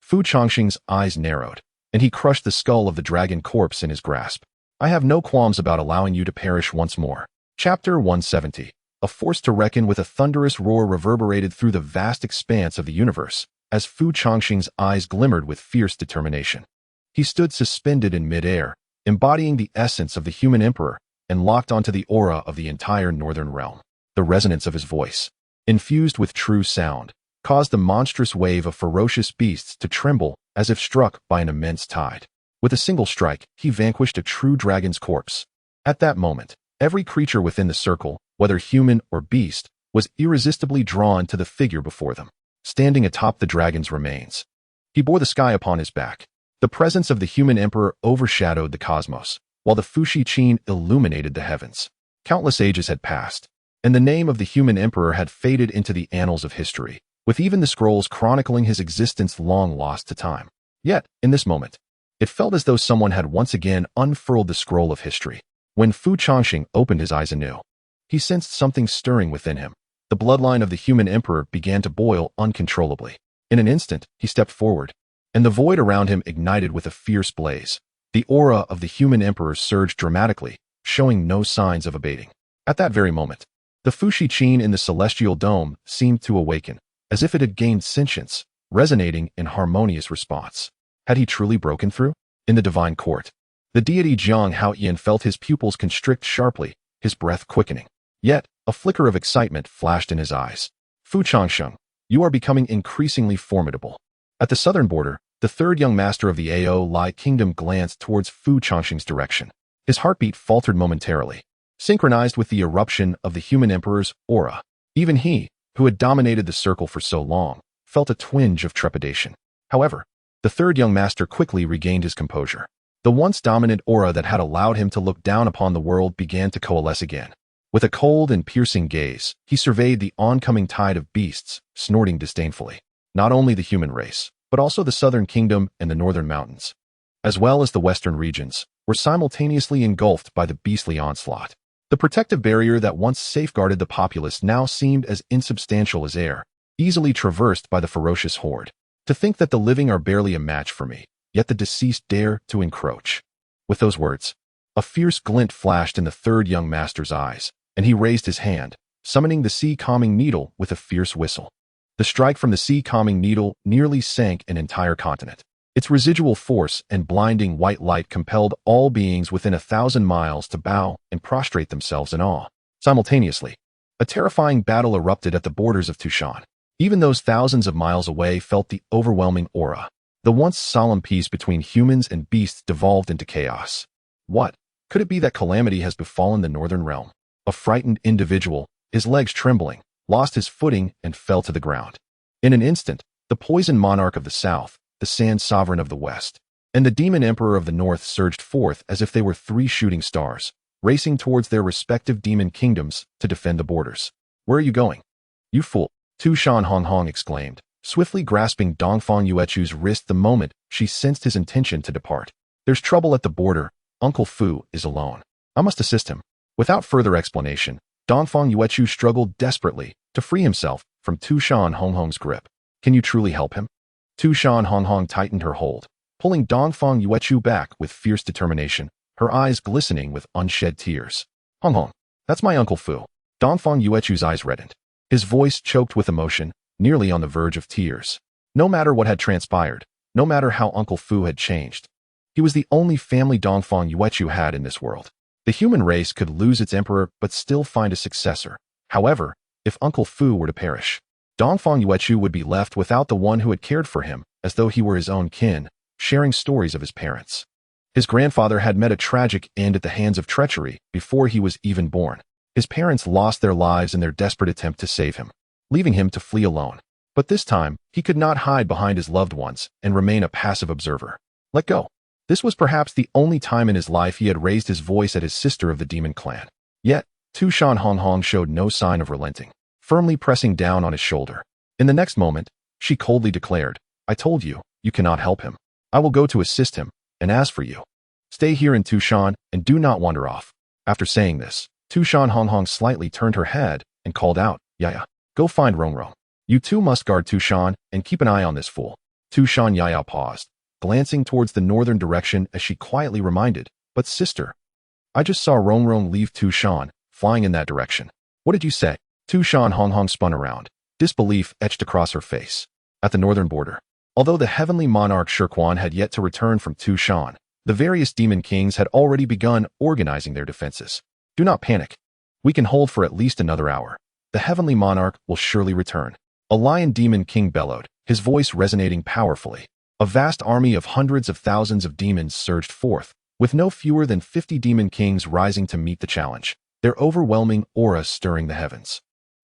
Fu Changsheng's eyes narrowed, and he crushed the skull of the dragon corpse in his grasp. "I have no qualms about allowing you to perish once more." Chapter 170. A force to reckon with. A thunderous roar reverberated through the vast expanse of the universe, as Fu Changsheng's eyes glimmered with fierce determination. He stood suspended in midair, embodying the essence of the human emperor, and locked onto the aura of the entire northern realm. The resonance of his voice, infused with true sound, caused the monstrous wave of ferocious beasts to tremble as if struck by an immense tide. With a single strike, he vanquished a true dragon's corpse. At that moment, every creature within the circle, whether human or beast, was irresistibly drawn to the figure before them, standing atop the dragon's remains. He bore the sky upon his back. The presence of the human emperor overshadowed the cosmos, while the Fushi Qin illuminated the heavens. Countless ages had passed, and the name of the human emperor had faded into the annals of history, with even the scrolls chronicling his existence long lost to time. Yet, in this moment, it felt as though someone had once again unfurled the scroll of history. When Fu Changsheng opened his eyes anew, he sensed something stirring within him. The bloodline of the human emperor began to boil uncontrollably. In an instant, he stepped forward, and the void around him ignited with a fierce blaze. The aura of the human emperor surged dramatically, showing no signs of abating. At that very moment, the Fushi Qin in the celestial dome seemed to awaken, as if it had gained sentience, resonating in harmonious response. Had he truly broken through? In the divine court, the deity Jiang Haoyan felt his pupils constrict sharply, his breath quickening. Yet, a flicker of excitement flashed in his eyes. "Fu Changsheng, you are becoming increasingly formidable." At the southern border, The third young master of the Aoli kingdom glanced towards Fu Changsheng's direction. His heartbeat faltered momentarily, synchronized with the eruption of the human emperor's aura. Even he, who had dominated the circle for so long, felt a twinge of trepidation. However, the third young master quickly regained his composure. The once dominant aura that had allowed him to look down upon the world began to coalesce again. With a cold and piercing gaze, he surveyed the oncoming tide of beasts, snorting disdainfully. Not only the human race, but also the southern kingdom and the northern mountains, as well as the western regions, were simultaneously engulfed by the beastly onslaught. The protective barrier that once safeguarded the populace now seemed as insubstantial as air, easily traversed by the ferocious horde. To think that the living are barely a match for me, yet the deceased dare to encroach. With those words, a fierce glint flashed in the third young master's eyes, and he raised his hand, summoning the sea-calming needle with a fierce whistle. The strike from the sea-calming needle nearly sank an entire continent. Its residual force and blinding white light compelled all beings within 1,000 miles to bow and prostrate themselves in awe. Simultaneously, a terrifying battle erupted at the borders of Tu Shan. Even those thousands of miles away felt the overwhelming aura. The once solemn peace between humans and beasts devolved into chaos. What? Could it be that calamity has befallen the northern realm? A frightened individual, his legs trembling, lost his footing and fell to the ground. In an instant, the poison monarch of the south, the sand sovereign of the west, and the demon emperor of the north surged forth as if they were 3 shooting stars, racing towards their respective demon kingdoms to defend the borders. Where are you going? You fool! Tu Shan Rongrong exclaimed, swiftly grasping Dongfang Yuechu's wrist the moment she sensed his intention to depart. There's trouble at the border. Uncle Fu is alone. I must assist him. Without further explanation, Dongfang Yuechu struggled desperately to free himself from Tu Shan Rongrong's grip. Can you truly help him? Tu Shan Rongrong tightened her hold, pulling Dongfang Yuechu back with fierce determination, her eyes glistening with unshed tears. Rongrong, that's my Uncle Fu. Dongfang Yuechu's eyes reddened. His voice choked with emotion, nearly on the verge of tears. No matter what had transpired, no matter how Uncle Fu had changed, he was the only family Dongfang Yuechu had in this world. The human race could lose its emperor but still find a successor. However, if Uncle Fu were to perish, Dongfang Yuechu would be left without the one who had cared for him, as though he were his own kin, sharing stories of his parents. His grandfather had met a tragic end at the hands of treachery before he was even born. His parents lost their lives in their desperate attempt to save him, leaving him to flee alone. But this time, he could not hide behind his loved ones and remain a passive observer. Let go. This was perhaps the only time in his life he had raised his voice at his sister of the demon clan. Yet, Tu Shan Rongrong showed no sign of relenting, firmly pressing down on his shoulder. In the next moment, she coldly declared, I told you, you cannot help him. I will go to assist him, and as for you, stay here in Tu Shan and do not wander off. After saying this, Tu Shan Rongrong slightly turned her head and called out, Yaya, go find Rongrong. You two must guard Tu Shan and keep an eye on this fool. Tu Shan Yaya paused, glancing towards the northern direction as she quietly reminded, but sister, I just saw Rongrong leave Tu Shan, flying in that direction. What did you say? Tu Shan Rongrong spun around, disbelief etched across her face. At the northern border, although the heavenly monarch Shirquan had yet to return from Tu Shan, the various demon kings had already begun organizing their defenses. Do not panic. We can hold for at least another hour. The heavenly monarch will surely return. A lion demon king bellowed, his voice resonating powerfully. A vast army of hundreds of thousands of demons surged forth, with no fewer than 50 demon kings rising to meet the challenge, their overwhelming aura stirring the heavens.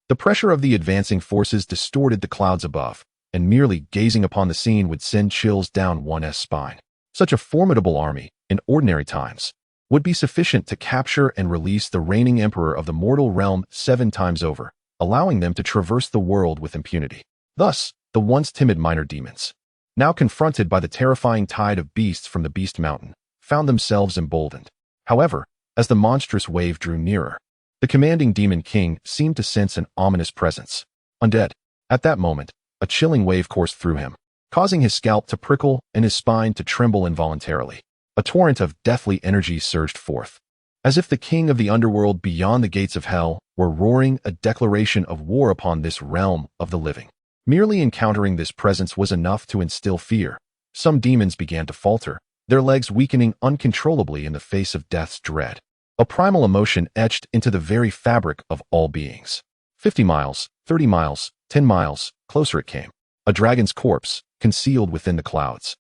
The pressure of the advancing forces distorted the clouds above, and merely gazing upon the scene would send chills down one's spine. Such a formidable army, in ordinary times, would be sufficient to capture and release the reigning emperor of the mortal realm 7 times over, allowing them to traverse the world with impunity. Thus, the once timid minor demons, now confronted by the terrifying tide of beasts from the Beast Mountain, found themselves emboldened. However, as the monstrous wave drew nearer, the commanding demon king seemed to sense an ominous presence. Undead. At that moment, a chilling wave coursed through him, causing his scalp to prickle and his spine to tremble involuntarily. A torrent of deathly energy surged forth, as if the king of the underworld beyond the gates of hell were roaring a declaration of war upon this realm of the living. Merely encountering this presence was enough to instill fear. Some demons began to falter, their legs weakening uncontrollably in the face of death's dread. A primal emotion etched into the very fabric of all beings. 50 miles, 30 miles, 10 miles, closer it came. A dragon's corpse, concealed within the clouds.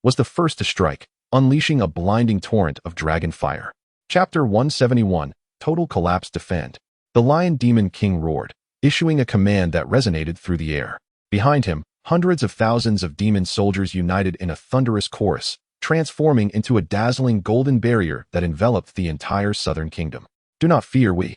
was the first to strike, unleashing a blinding torrent of dragon fire. Chapter 171, Total Collapse Defend. The Lion Demon King roared, issuing a command that resonated through the air. Behind him, hundreds of thousands of demon soldiers united in a thunderous chorus, transforming into a dazzling golden barrier that enveloped the entire southern kingdom. Do not fear, we.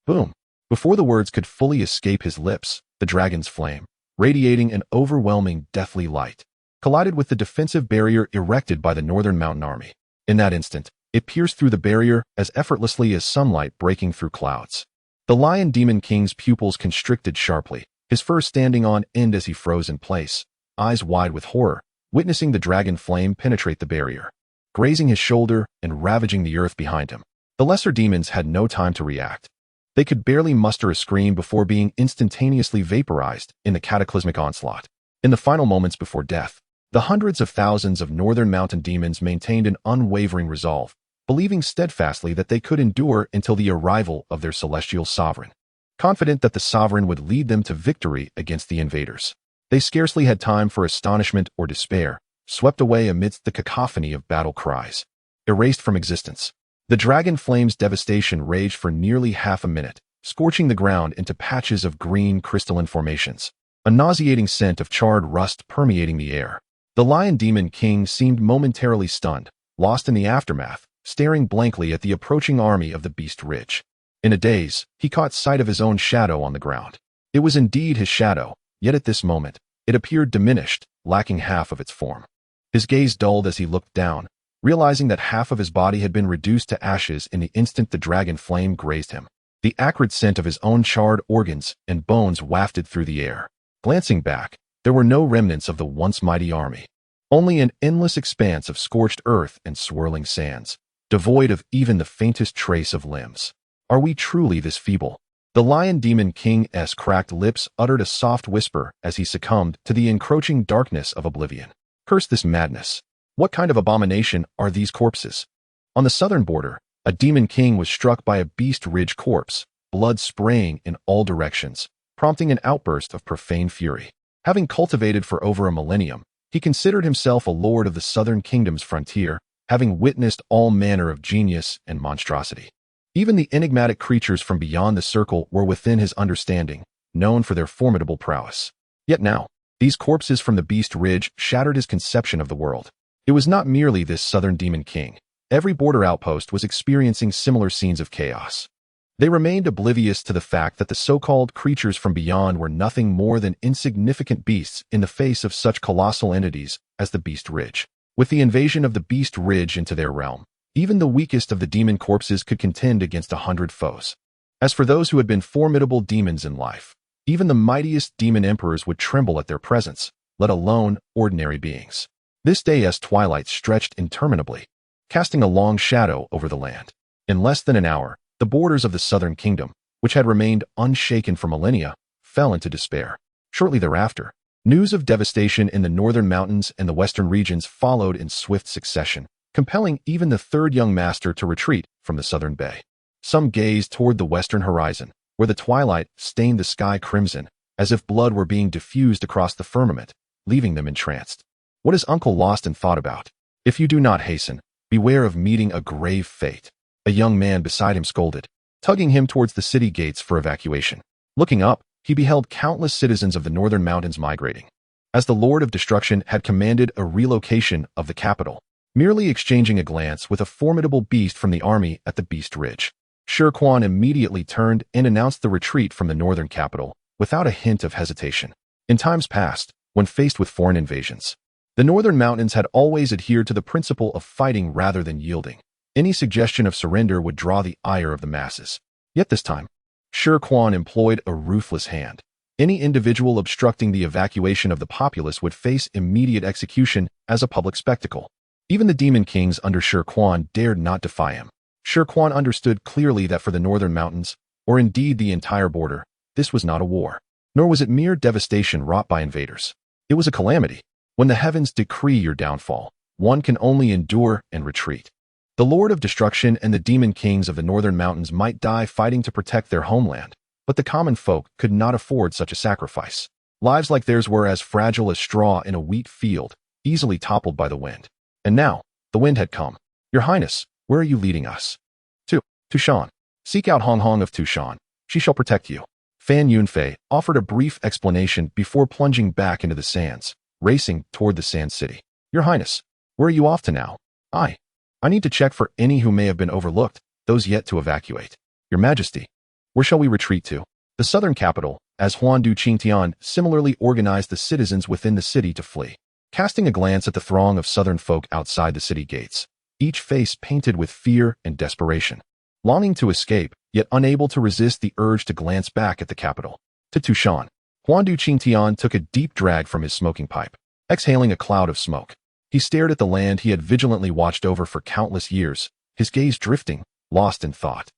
Boom. Before the words could fully escape his lips, the dragon's flame, radiating an overwhelming deathly light, collided with the defensive barrier erected by the Northern Mountain Army. In that instant, it pierced through the barrier as effortlessly as sunlight breaking through clouds. The Lion Demon King's pupils constricted sharply, his fur standing on end as he froze in place, eyes wide with horror, witnessing the dragon flame penetrate the barrier, grazing his shoulder and ravaging the earth behind him. The lesser demons had no time to react. They could barely muster a scream before being instantaneously vaporized in the cataclysmic onslaught. In the final moments before death, the hundreds of thousands of Northern Mountain demons maintained an unwavering resolve, believing steadfastly that they could endure until the arrival of their celestial sovereign. Confident that the sovereign would lead them to victory against the invaders, they scarcely had time for astonishment or despair, swept away amidst the cacophony of battle cries. Erased from existence. The dragon flame's devastation raged for nearly half a minute, scorching the ground into patches of green crystalline formations, a nauseating scent of charred rust permeating the air. The Lion Demon King seemed momentarily stunned, lost in the aftermath, staring blankly at the approaching army of the Beast Ridge. In a daze, he caught sight of his own shadow on the ground. It was indeed his shadow, yet at this moment, it appeared diminished, lacking half of its form. His gaze dulled as he looked down, realizing that half of his body had been reduced to ashes in the instant the dragon flame grazed him. The acrid scent of his own charred organs and bones wafted through the air. Glancing back, there were no remnants of the once mighty army. Only an endless expanse of scorched earth and swirling sands, devoid of even the faintest trace of limbs. Are we truly this feeble? The Lion Demon King's cracked lips uttered a soft whisper as he succumbed to the encroaching darkness of oblivion. Curse this madness. What kind of abomination are these corpses? On the southern border, a demon king was struck by a Beast Ridge corpse, blood spraying in all directions, prompting an outburst of profane fury. Having cultivated for over a millennium, he considered himself a lord of the southern kingdom's frontier, having witnessed all manner of genius and monstrosity. Even the enigmatic creatures from beyond the circle were within his understanding, known for their formidable prowess. Yet now, these corpses from the Beast Ridge shattered his conception of the world. It was not merely this southern demon king. Every border outpost was experiencing similar scenes of chaos. They remained oblivious to the fact that the so-called creatures from beyond were nothing more than insignificant beasts in the face of such colossal entities as the Beast Ridge. With the invasion of the Beast Ridge into their realm, even the weakest of the demon corpses could contend against 100 foes. As for those who had been formidable demons in life, even the mightiest demon emperors would tremble at their presence, let alone ordinary beings. This day's twilight stretched interminably, casting a long shadow over the land. In less than an hour, the borders of the southern kingdom, which had remained unshaken for millennia, fell into despair. Shortly thereafter, news of devastation in the northern mountains and the western regions followed in swift succession, compelling even the third young master to retreat from the southern bay. Some gazed toward the western horizon, where the twilight stained the sky crimson, as if blood were being diffused across the firmament, leaving them entranced. What is Uncle lost in thought about? If you do not hasten, beware of meeting a grave fate. A young man beside him scolded, tugging him towards the city gates for evacuation. Looking up, he beheld countless citizens of the northern mountains migrating. As the Lord of Destruction had commanded a relocation of the capital, merely exchanging a glance with a formidable beast from the army at the Beast Ridge, Sher Quan immediately turned and announced the retreat from the northern capital, without a hint of hesitation. In times past, when faced with foreign invasions, the northern mountains had always adhered to the principle of fighting rather than yielding. Any suggestion of surrender would draw the ire of the masses. Yet this time, Sher Quan employed a ruthless hand. Any individual obstructing the evacuation of the populace would face immediate execution as a public spectacle. Even the demon kings under Sher Quan dared not defy him. Sher Quan understood clearly that for the northern mountains, or indeed the entire border, this was not a war, nor was it mere devastation wrought by invaders. It was a calamity. When the heavens decree your downfall, one can only endure and retreat. The Lord of Destruction and the demon kings of the northern mountains might die fighting to protect their homeland, but the common folk could not afford such a sacrifice. Lives like theirs were as fragile as straw in a wheat field, easily toppled by the wind. And now, the wind had come. Your Highness, where are you leading us? Tu Shan. Seek out Hong Hong of Tu Shan. She shall protect you. Fan Yunfei offered a brief explanation before plunging back into the sands, racing toward the Sand City. Your Highness, where are you off to now? I need to check for any who may have been overlooked, those yet to evacuate. Your Majesty, where shall we retreat to? The southern capital, as Huandu Qingtian similarly organized the citizens within the city to flee. Casting a glance at the throng of southern folk outside the city gates, each face painted with fear and desperation. Longing to escape, yet unable to resist the urge to glance back at the capital. To Tu Shan, Huandu Qingtian took a deep drag from his smoking pipe, exhaling a cloud of smoke. He stared at the land he had vigilantly watched over for countless years, his gaze drifting, lost in thought.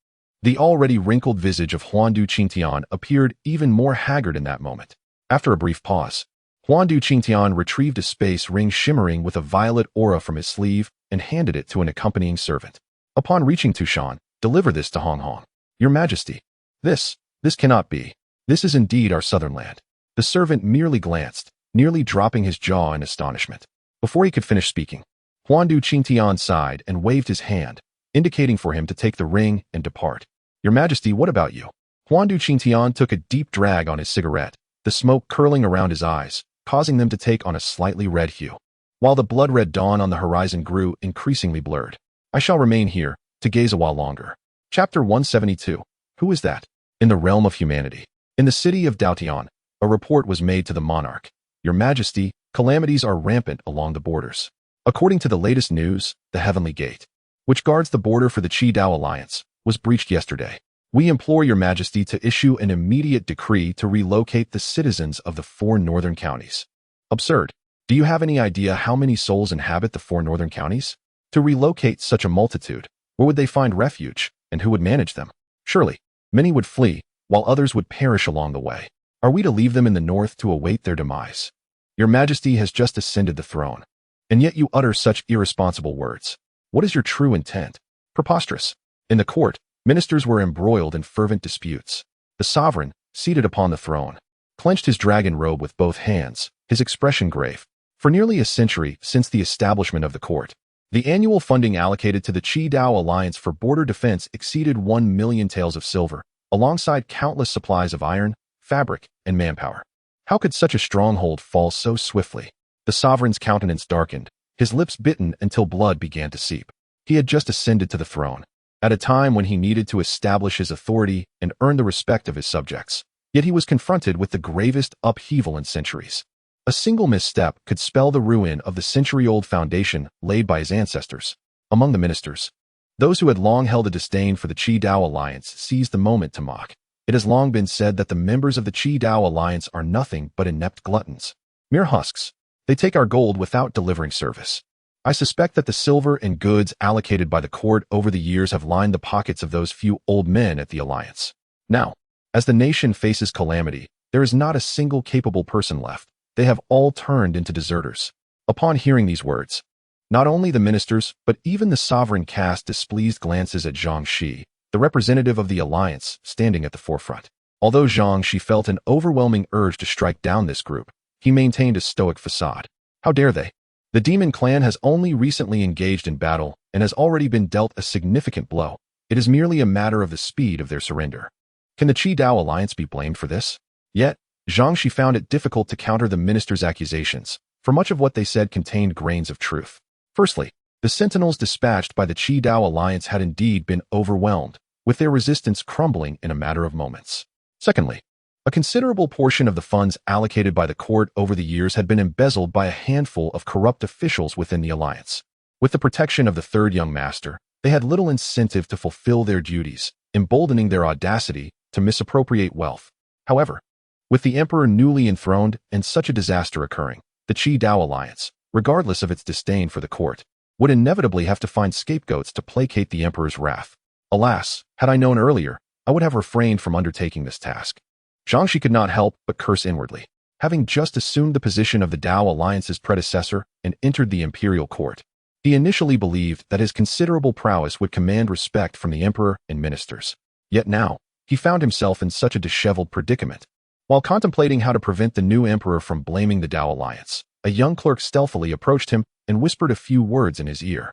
The already wrinkled visage of Huandu Qingtian appeared even more haggard in that moment. After a brief pause, Huandu Qingtian retrieved a space ring shimmering with a violet aura from his sleeve and handed it to an accompanying servant. Upon reaching Tu Shan, deliver this to Hong Hong. Your Majesty, this cannot be. This is indeed our southern land. The servant merely glanced, nearly dropping his jaw in astonishment. Before he could finish speaking, Huandu Qingtian sighed and waved his hand, indicating for him to take the ring and depart. Your Majesty, what about you? Huandu Qingtian took a deep drag on his cigarette, the smoke curling around his eyes, causing them to take on a slightly red hue. While the blood-red dawn on the horizon grew increasingly blurred. I shall remain here, to gaze a while longer. Chapter 172. Who is that? In the realm of humanity. In the city of Daotian, a report was made to the monarch. Your Majesty, calamities are rampant along the borders. According to the latest news, the Heavenly Gate, which guards the border for the Qi-Dao Alliance, was breached yesterday. We implore Your Majesty to issue an immediate decree to relocate the citizens of the 4 northern counties. Absurd. Do you have any idea how many souls inhabit the 4 northern counties? To relocate such a multitude, where would they find refuge, and who would manage them? Surely, many would flee, while others would perish along the way. Are we to leave them in the north to await their demise? Your Majesty has just ascended the throne, and yet you utter such irresponsible words. What is your true intent? Preposterous. In the court, ministers were embroiled in fervent disputes. The sovereign, seated upon the throne, clenched his dragon robe with both hands, his expression grave. For nearly a century since the establishment of the court, the annual funding allocated to the Qi-Dao Alliance for border defense exceeded 1 million taels of silver, alongside countless supplies of iron, fabric, and manpower. How could such a stronghold fall so swiftly? The sovereign's countenance darkened, his lips bitten until blood began to seep. He had just ascended to the throne, at a time when he needed to establish his authority and earn the respect of his subjects. Yet he was confronted with the gravest upheaval in centuries. A single misstep could spell the ruin of the century-old foundation laid by his ancestors. Among the ministers, those who had long held a disdain for the Qi-Dao Alliance seized the moment to mock. It has long been said that the members of the Qi-Dao Alliance are nothing but inept gluttons. Mere husks. They take our gold without delivering service. I suspect that the silver and goods allocated by the court over the years have lined the pockets of those few old men at the Alliance. Now, as the nation faces calamity, there is not a single capable person left. They have all turned into deserters. Upon hearing these words, not only the ministers, but even the sovereign cast displeased glances at Zhang Shi, the representative of the alliance, standing at the forefront. Although Zhang Shi felt an overwhelming urge to strike down this group, he maintained a stoic facade. How dare they? The demon clan has only recently engaged in battle and has already been dealt a significant blow. It is merely a matter of the speed of their surrender. Can the Qi-Dao Alliance be blamed for this? Yet, Zhang Shi found it difficult to counter the ministers' accusations, for much of what they said contained grains of truth. Firstly, the sentinels dispatched by the Qi-Dao Alliance had indeed been overwhelmed, with their resistance crumbling in a matter of moments. Secondly, a considerable portion of the funds allocated by the court over the years had been embezzled by a handful of corrupt officials within the alliance. With the protection of the third young master, they had little incentive to fulfill their duties, emboldening their audacity to misappropriate wealth. However, with the emperor newly enthroned and such a disaster occurring, the Qi-Dao Alliance, regardless of its disdain for the court, would inevitably have to find scapegoats to placate the emperor's wrath. Alas, had I known earlier, I would have refrained from undertaking this task. Zhang Shi could not help but curse inwardly. Having just assumed the position of the Dao Alliance's predecessor and entered the imperial court, he initially believed that his considerable prowess would command respect from the emperor and ministers. Yet now, he found himself in such a disheveled predicament. While contemplating how to prevent the new emperor from blaming the Dao Alliance, a young clerk stealthily approached him and whispered a few words in his ear.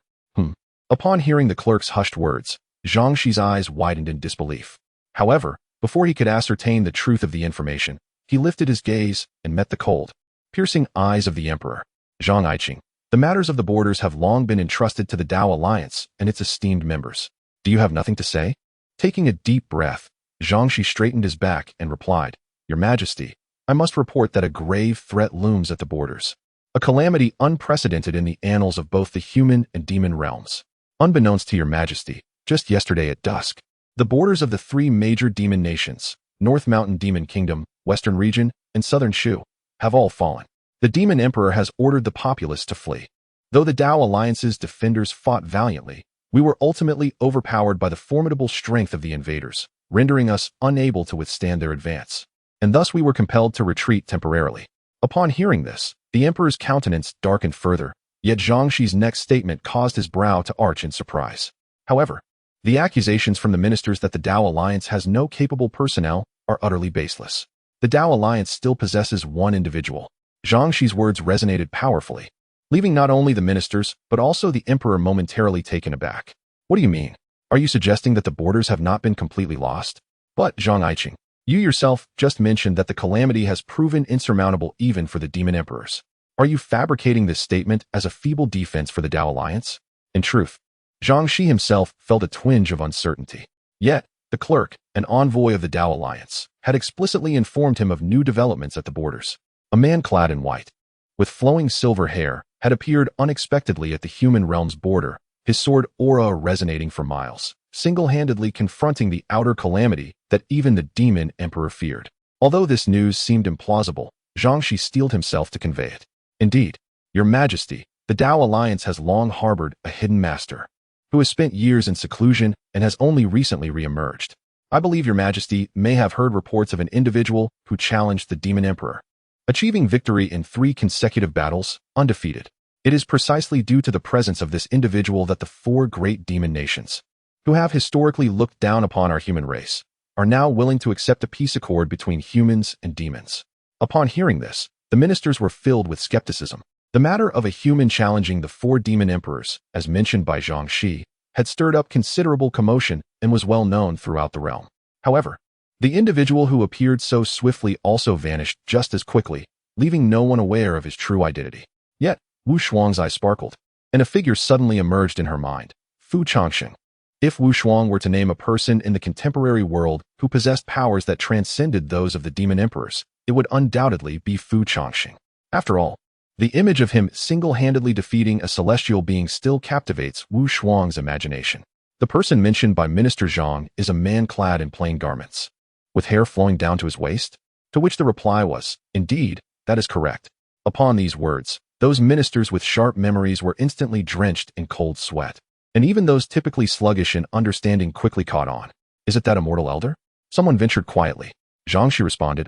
Upon hearing the clerk's hushed words, Zhang Shi's eyes widened in disbelief. However, before he could ascertain the truth of the information, he lifted his gaze and met the cold, piercing eyes of the emperor. Zhang Aiqing, the matters of the borders have long been entrusted to the Tao Alliance and its esteemed members. Do you have nothing to say? Taking a deep breath, Zhang Shi straightened his back and replied, Your Majesty, I must report that a grave threat looms at the borders. A calamity unprecedented in the annals of both the human and demon realms. Unbeknownst to Your Majesty, just yesterday at dusk, the borders of the three major demon nations, North Mountain Demon Kingdom, Western Region, and Southern Shu, have all fallen. The Demon Emperor has ordered the populace to flee. Though the Tao Alliance's defenders fought valiantly, we were ultimately overpowered by the formidable strength of the invaders, rendering us unable to withstand their advance. And thus we were compelled to retreat temporarily. Upon hearing this, the Emperor's countenance darkened further, yet Zhang Shi's next statement caused his brow to arch in surprise. However, the accusations from the ministers that the Tao Alliance has no capable personnel are utterly baseless. The Tao Alliance still possesses one individual. Zhang Shi's words resonated powerfully, leaving not only the ministers, but also the Emperor momentarily taken aback. What do you mean? Are you suggesting that the borders have not been completely lost? But, Zhang Aiqing, you yourself just mentioned that the calamity has proven insurmountable even for the demon emperors. Are you fabricating this statement as a feeble defense for the Tao Alliance? In truth, Zhang Shi himself felt a twinge of uncertainty. Yet, the clerk, an envoy of the Tao Alliance, had explicitly informed him of new developments at the borders. A man clad in white, with flowing silver hair, had appeared unexpectedly at the human realm's border, his sword aura resonating for miles, single-handedly confronting the outer calamity that even the demon emperor feared. Although this news seemed implausible, Zhang Shi steeled himself to convey it. Indeed, Your Majesty, the Tao Alliance has long harbored a hidden master, who has spent years in seclusion and has only recently re-emerged. I believe Your Majesty may have heard reports of an individual who challenged the demon emperor, achieving victory in 3 consecutive battles, undefeated. It is precisely due to the presence of this individual that the 4 great demon nations, who have historically looked down upon our human race, are now willing to accept a peace accord between humans and demons. Upon hearing this, the ministers were filled with skepticism. The matter of a human challenging the 4 demon emperors, as mentioned by Zhang Shi, had stirred up considerable commotion and was well known throughout the realm. However, the individual who appeared so swiftly also vanished just as quickly, leaving no one aware of his true identity. Yet, Wu Shuang's eyes sparkled, and a figure suddenly emerged in her mind, Fu Changsheng. If Wu Shuang were to name a person in the contemporary world who possessed powers that transcended those of the demon emperors, it would undoubtedly be Fu Changsheng. After all, the image of him single-handedly defeating a celestial being still captivates Wu Shuang's imagination. The person mentioned by Minister Zhang is a man clad in plain garments, with hair flowing down to his waist, to which the reply was, Indeed, that is correct. Upon these words, those ministers with sharp memories were instantly drenched in cold sweat, and even those typically sluggish in understanding quickly caught on. Is it that immortal elder? Someone ventured quietly. Zhang Shi responded,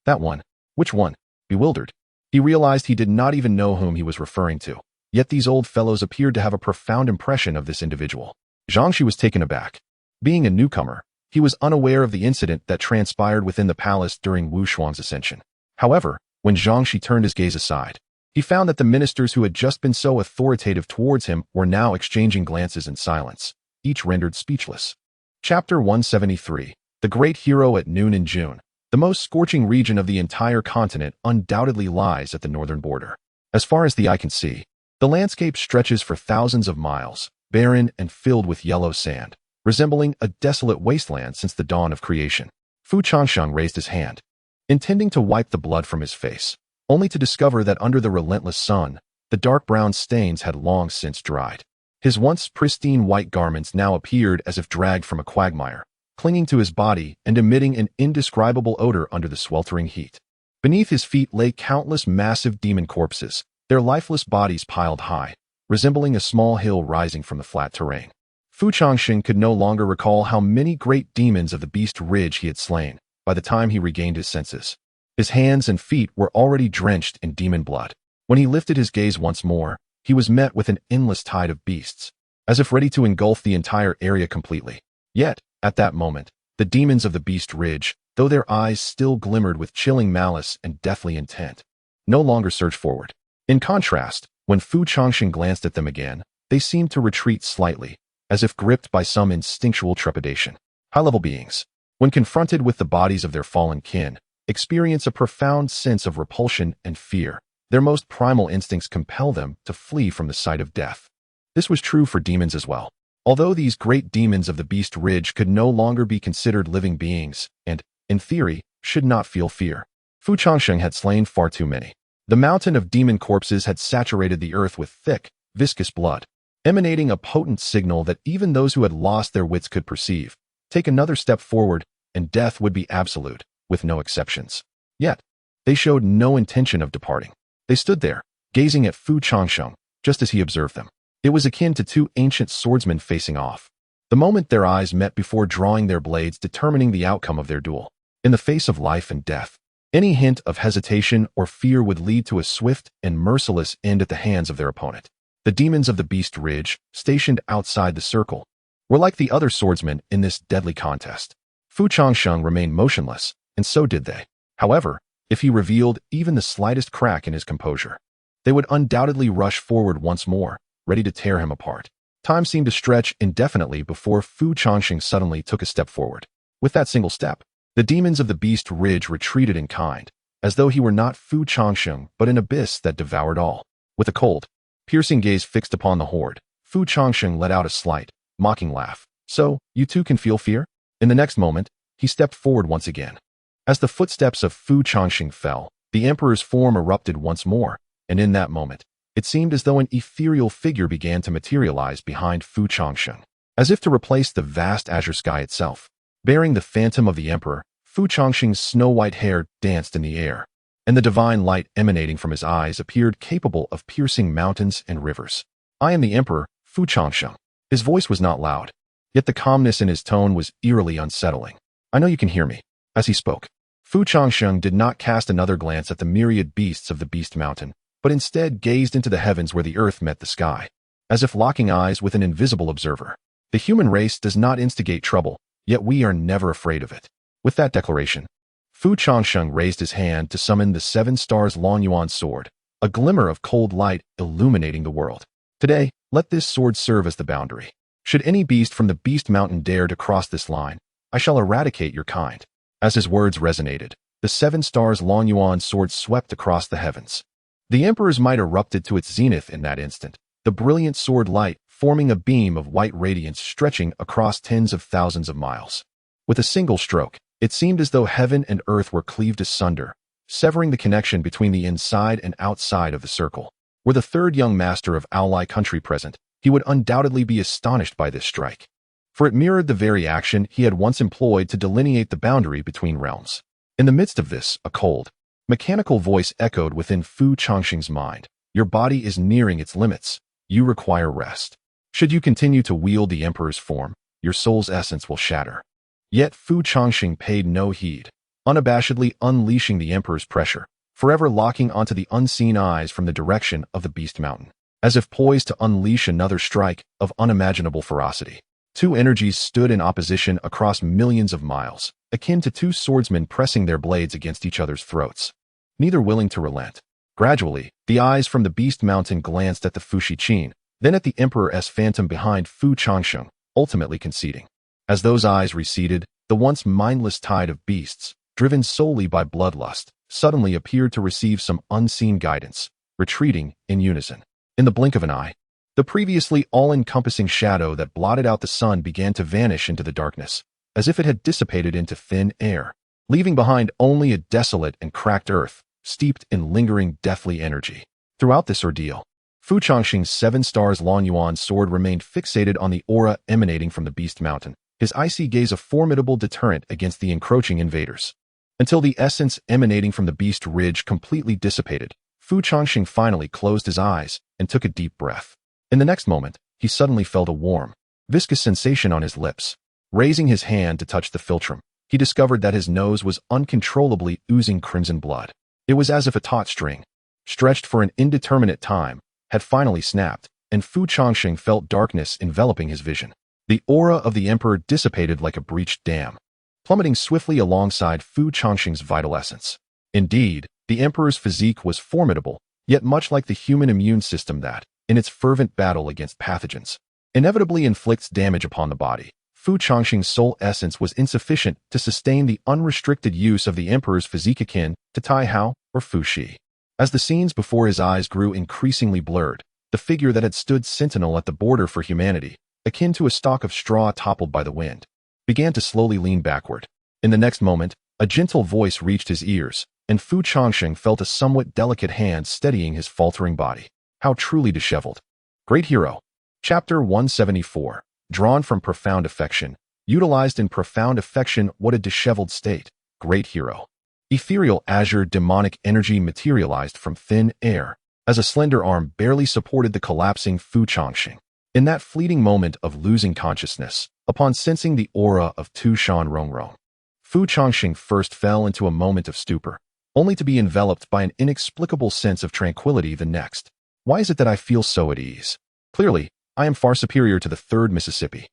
That one. Which one? Bewildered, he realized he did not even know whom he was referring to. Yet these old fellows appeared to have a profound impression of this individual. Zhang Shi was taken aback. Being a newcomer, he was unaware of the incident that transpired within the palace during Wu Shuang's ascension. However, when Zhang Shi turned his gaze aside, he found that the ministers who had just been so authoritative towards him were now exchanging glances in silence, each rendered speechless. Chapter 173. The Great Hero at Noon in June. The most scorching region of the entire continent undoubtedly lies at the northern border. As far as the eye can see, the landscape stretches for thousands of miles, barren and filled with yellow sand, resembling a desolate wasteland since the dawn of creation. Fu Changsheng raised his hand, intending to wipe the blood from his face, only to discover that under the relentless sun, the dark brown stains had long since dried. His once pristine white garments now appeared as if dragged from a quagmire, clinging to his body and emitting an indescribable odor under the sweltering heat. Beneath his feet lay countless massive demon corpses, their lifeless bodies piled high, resembling a small hill rising from the flat terrain. Fu Changsheng could no longer recall how many great demons of the Beast Ridge he had slain by the time he regained his senses. His hands and feet were already drenched in demon blood. When he lifted his gaze once more, he was met with an endless tide of beasts, as if ready to engulf the entire area completely. Yet, at that moment, the demons of the Beast Ridge, though their eyes still glimmered with chilling malice and deathly intent, no longer surged forward. In contrast, when Fu Changsheng glanced at them again, they seemed to retreat slightly, as if gripped by some instinctual trepidation. High-level beings, when confronted with the bodies of their fallen kin, experience a profound sense of repulsion and fear. Their most primal instincts compel them to flee from the sight of death. This was true for demons as well. Although these great demons of the Beast Ridge could no longer be considered living beings, and, in theory, should not feel fear, Fu Changsheng had slain far too many. The mountain of demon corpses had saturated the earth with thick, viscous blood, emanating a potent signal that even those who had lost their wits could perceive. Take another step forward, and death would be absolute, with no exceptions. Yet, they showed no intention of departing. They stood there, gazing at Fu Changsheng, just as he observed them. It was akin to two ancient swordsmen facing off. The moment their eyes met before drawing their blades determining the outcome of their duel. In the face of life and death, any hint of hesitation or fear would lead to a swift and merciless end at the hands of their opponent. The demons of the Beast Ridge, stationed outside the circle, were like the other swordsmen in this deadly contest. Fu Changsheng remained motionless, and so did they. However, if he revealed even the slightest crack in his composure, they would undoubtedly rush forward once more, ready to tear him apart. Time seemed to stretch indefinitely before Fu Changsheng suddenly took a step forward. With that single step, the demons of the Beast Ridge retreated in kind, as though he were not Fu Changsheng but an abyss that devoured all. With a cold, piercing gaze fixed upon the horde, Fu Changsheng let out a slight, mocking laugh. So, you too can feel fear? In the next moment, he stepped forward once again. As the footsteps of Fu Changsheng fell, the emperor's form erupted once more, and in that moment, it seemed as though an ethereal figure began to materialize behind Fu Changsheng, as if to replace the vast azure sky itself. Bearing the phantom of the emperor, Fu Changsheng's snow-white hair danced in the air, and the divine light emanating from his eyes appeared capable of piercing mountains and rivers. I am the emperor, Fu Changsheng. His voice was not loud, yet the calmness in his tone was eerily unsettling. I know you can hear me. As he spoke, Fu Changsheng did not cast another glance at the myriad beasts of the Beast Mountain, but instead gazed into the heavens where the earth met the sky, as if locking eyes with an invisible observer. The human race does not instigate trouble, yet we are never afraid of it. With that declaration, Fu Changsheng raised his hand to summon the 7 stars Long Yuan sword, a glimmer of cold light illuminating the world. Today, let this sword serve as the boundary. Should any beast from the Beast Mountain dare to cross this line, I shall eradicate your kind. As his words resonated, the 7 stars Long Yuan sword swept across the heavens. The emperor's might erupted to its zenith in that instant, the brilliant sword light forming a beam of white radiance stretching across tens of thousands of miles. With a single stroke, it seemed as though heaven and earth were cleaved asunder, severing the connection between the inside and outside of the circle. Were the third young master of Aolai country present, he would undoubtedly be astonished by this strike, for it mirrored the very action he had once employed to delineate the boundary between realms. In the midst of this, a cold, mechanical voice echoed within Fu Changsheng's mind. Your body is nearing its limits. You require rest. Should you continue to wield the emperor's form, your soul's essence will shatter. Yet Fu Changsheng paid no heed, unabashedly unleashing the emperor's pressure, forever locking onto the unseen eyes from the direction of the Beast Mountain, as if poised to unleash another strike of unimaginable ferocity. Two energies stood in opposition across millions of miles, akin to two swordsmen pressing their blades against each other's throats, neither willing to relent. Gradually, the eyes from the Beast Mountain glanced at the Fushi-Qin, then at the emperor's phantom behind Fu Changsheng, ultimately conceding. As those eyes receded, the once mindless tide of beasts, driven solely by bloodlust, suddenly appeared to receive some unseen guidance, retreating in unison. In the blink of an eye, the previously all-encompassing shadow that blotted out the sun began to vanish into the darkness, as if it had dissipated into thin air, leaving behind only a desolate and cracked earth, steeped in lingering deathly energy. Throughout this ordeal, Fu Changsheng's 7 stars Long Yuan sword remained fixated on the aura emanating from the Beast Mountain, his icy gaze a formidable deterrent against the encroaching invaders. Until the essence emanating from the Beast Ridge completely dissipated, Fu Changsheng finally closed his eyes and took a deep breath. In the next moment, he suddenly felt a warm, viscous sensation on his lips. Raising his hand to touch the philtrum, he discovered that his nose was uncontrollably oozing crimson blood. It was as if a taut string, stretched for an indeterminate time, had finally snapped, and Fu Changsheng felt darkness enveloping his vision. The aura of the emperor dissipated like a breached dam, plummeting swiftly alongside Fu Changsheng's vital essence. Indeed, the emperor's physique was formidable, yet much like the human immune system that, in its fervent battle against pathogens, inevitably inflicts damage upon the body, Fu Changsheng's soul essence was insufficient to sustain the unrestricted use of the emperor's physique akin to Tai Hao or Fu Shi. As the scenes before his eyes grew increasingly blurred, the figure that had stood sentinel at the border for humanity, akin to a stalk of straw toppled by the wind, began to slowly lean backward. In the next moment, a gentle voice reached his ears, and Fu Changsheng felt a somewhat delicate hand steadying his faltering body. How truly disheveled. Great Hero. Chapter 174. Drawn from Profound Affection. Utilized in Profound Affection. What a disheveled state. Great Hero. Ethereal azure demonic energy materialized from thin air, as a slender arm barely supported the collapsing Fu Changsheng. In that fleeting moment of losing consciousness, upon sensing the aura of Tu Shan Rongrong, Fu Changsheng first fell into a moment of stupor, only to be enveloped by an inexplicable sense of tranquility the next. Why is it that I feel so at ease? Clearly, I am far superior to the third Mississippi.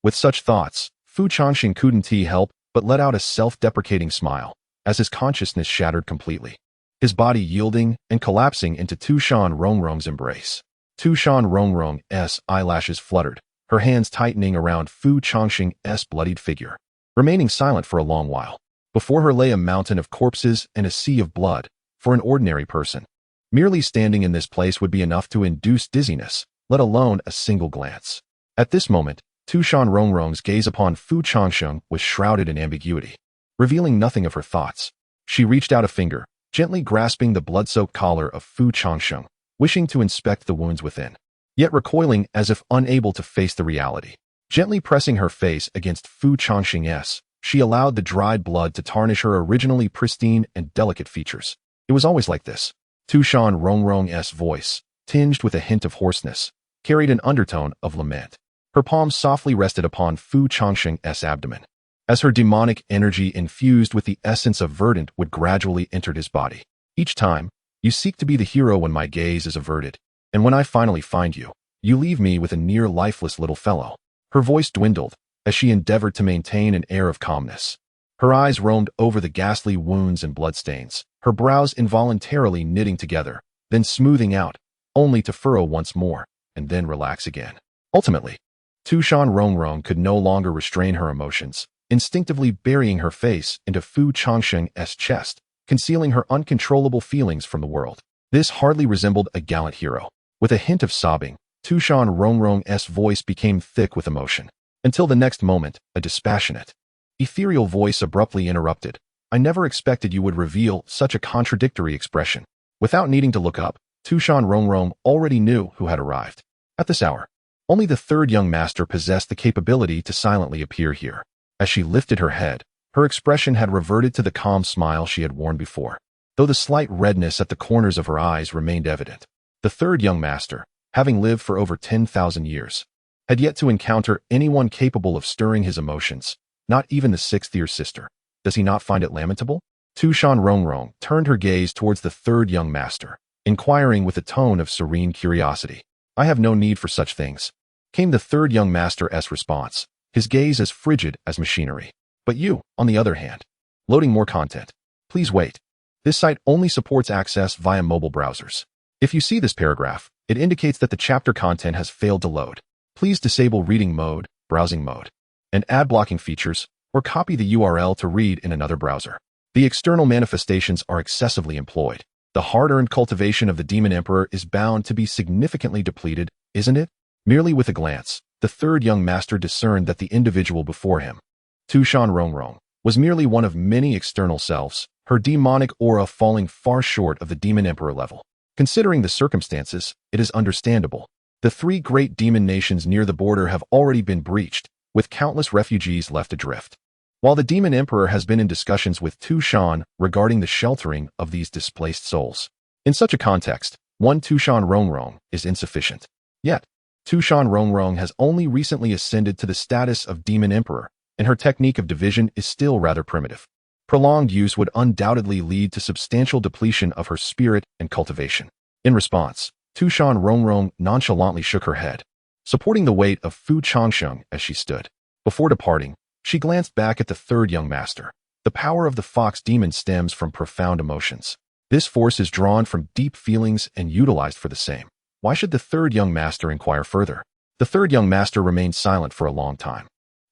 With such thoughts, Fu Changsheng couldn't help but let out a self-deprecating smile, as his consciousness shattered completely, his body yielding and collapsing into Tu Shan Rongrong's embrace. Tu Shan Rongrong's eyelashes fluttered, her hands tightening around Fu Changsheng's bloodied figure, remaining silent for a long while. Before her lay a mountain of corpses and a sea of blood. For an ordinary person, merely standing in this place would be enough to induce dizziness, let alone a single glance. At this moment, Tu Shan Rongrong's gaze upon Fu Changsheng was shrouded in ambiguity, revealing nothing of her thoughts. She reached out a finger, gently grasping the blood-soaked collar of Fu Changsheng, wishing to inspect the wounds within, yet recoiling as if unable to face the reality. Gently pressing her face against Fu Changsheng's, she allowed the dried blood to tarnish her originally pristine and delicate features. It was always like this. Tu Shan Rongrong's voice, tinged with a hint of hoarseness, carried an undertone of lament. Her palms softly rested upon Fu Changsheng's abdomen, as her demonic energy infused with the essence of verdant would gradually enter his body. Each time, you seek to be the hero when my gaze is averted, and when I finally find you, you leave me with a near lifeless little fellow. Her voice dwindled, as she endeavored to maintain an air of calmness. Her eyes roamed over the ghastly wounds and bloodstains, her brows involuntarily knitting together, then smoothing out, only to furrow once more, and then relax again. Ultimately, Tu Shan Rongrong could no longer restrain her emotions, instinctively burying her face into Fu Changsheng's chest, concealing her uncontrollable feelings from the world. This hardly resembled a gallant hero. With a hint of sobbing, Tu Shan Rongrong's voice became thick with emotion. Until the next moment, a dispassionate, ethereal voice abruptly interrupted. I never expected you would reveal such a contradictory expression. Without needing to look up, Tu Shan Rongrong already knew who had arrived. At this hour, only the third young master possessed the capability to silently appear here. As she lifted her head, her expression had reverted to the calm smile she had worn before, though the slight redness at the corners of her eyes remained evident. The third young master, having lived for over 10,000 years, had yet to encounter anyone capable of stirring his emotions, not even the sixth year sister. Does he not find it lamentable? Tu Shan Rongrong turned her gaze towards the third young master, inquiring with a tone of serene curiosity. I have no need for such things, came the third young master's response, his gaze as frigid as machinery. But you, on the other hand, loading more content. Please wait. This site only supports access via mobile browsers. If you see this paragraph, it indicates that the chapter content has failed to load. Please disable reading mode, browsing mode, and ad blocking features, or copy the URL to read in another browser. The external manifestations are excessively employed. The hard-earned cultivation of the Demon Emperor is bound to be significantly depleted, isn't it? Merely with a glance, the third young master discerned that the individual before him, Tu Shan Rongrong, was merely one of many external selves, her demonic aura falling far short of the Demon Emperor level. Considering the circumstances, it is understandable. The three great demon nations near the border have already been breached, with countless refugees left adrift. While the Demon Emperor has been in discussions with Tu Shan regarding the sheltering of these displaced souls. In such a context, one Tu Shan Rongrong is insufficient. Yet, Tu Shan Rongrong has only recently ascended to the status of Demon Emperor, and her technique of division is still rather primitive. Prolonged use would undoubtedly lead to substantial depletion of her spirit and cultivation. In response, Tu Shan Rongrong nonchalantly shook her head, supporting the weight of Fu Changsheng as she stood. Before departing, she glanced back at the third young master. The power of the fox demon stems from profound emotions. This force is drawn from deep feelings and utilized for the same. Why should the third young master inquire further? The third young master remained silent for a long time.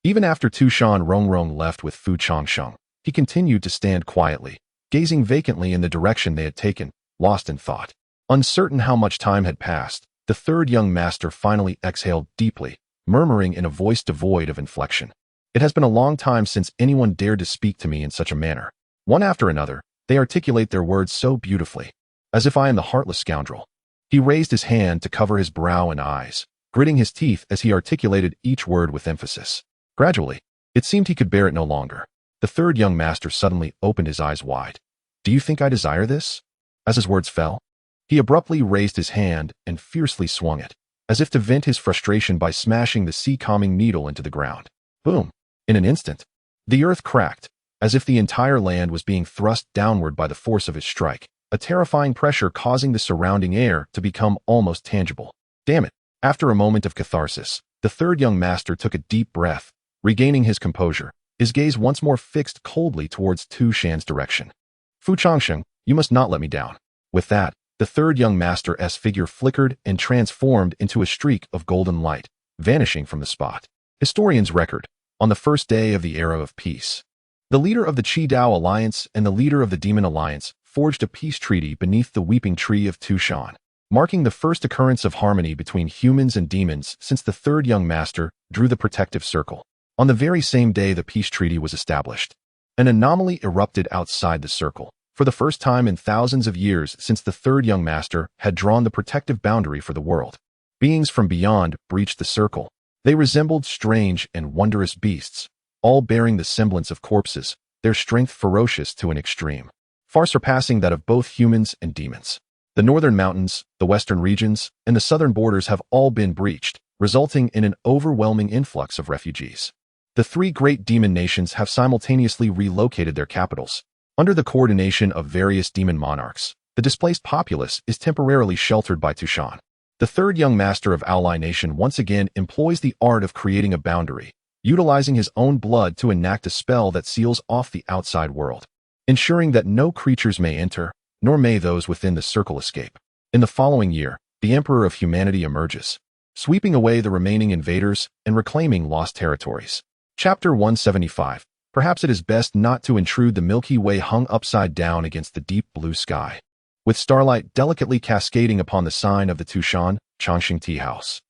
Even after Tu Shan Rongrong left with Fu Changsheng, he continued to stand quietly, gazing vacantly in the direction they had taken, lost in thought. Uncertain how much time had passed, the third young master finally exhaled deeply, murmuring in a voice devoid of inflection. It has been a long time since anyone dared to speak to me in such a manner. One after another, they articulate their words so beautifully, as if I am the heartless scoundrel. He raised his hand to cover his brow and eyes, gritting his teeth as he articulated each word with emphasis. Gradually, it seemed he could bear it no longer. The third young master suddenly opened his eyes wide. Do you think I desire this? As his words fell, he abruptly raised his hand and fiercely swung it, as if to vent his frustration by smashing the sea-calming needle into the ground. Boom! In an instant, the earth cracked, as if the entire land was being thrust downward by the force of his strike, a terrifying pressure causing the surrounding air to become almost tangible. Damn it! After a moment of catharsis, the third young master took a deep breath, regaining his composure, his gaze once more fixed coldly towards Tu Shan's direction. Fu Changsheng, you must not let me down. With that, the third young master's figure flickered and transformed into a streak of golden light, vanishing from the spot. Historians record, on the first day of the era of peace, the leader of the Qi Dao Alliance and the leader of the Demon Alliance forged a peace treaty beneath the weeping tree of Tu Shan, marking the first occurrence of harmony between humans and demons since the third young master drew the protective circle. On the very same day the peace treaty was established, an anomaly erupted outside the circle, for the first time in thousands of years since the third young master had drawn the protective boundary for the world. Beings from beyond breached the circle. They resembled strange and wondrous beasts, all bearing the semblance of corpses, their strength ferocious to an extreme, far surpassing that of both humans and demons. The northern mountains, the western regions, and the southern borders have all been breached, resulting in an overwhelming influx of refugees. The three great demon nations have simultaneously relocated their capitals. Under the coordination of various demon monarchs, the displaced populace is temporarily sheltered by Tu Shan. The third young master of Ally Nation once again employs the art of creating a boundary, utilizing his own blood to enact a spell that seals off the outside world, ensuring that no creatures may enter, nor may those within the circle escape. In the following year, the Emperor of Humanity emerges, sweeping away the remaining invaders and reclaiming lost territories. Chapter 175. Perhaps it is best not to intrude. The Milky Way hung upside down against the deep blue sky, with starlight delicately cascading upon the sign of the Tu Shan, Changsheng tea house.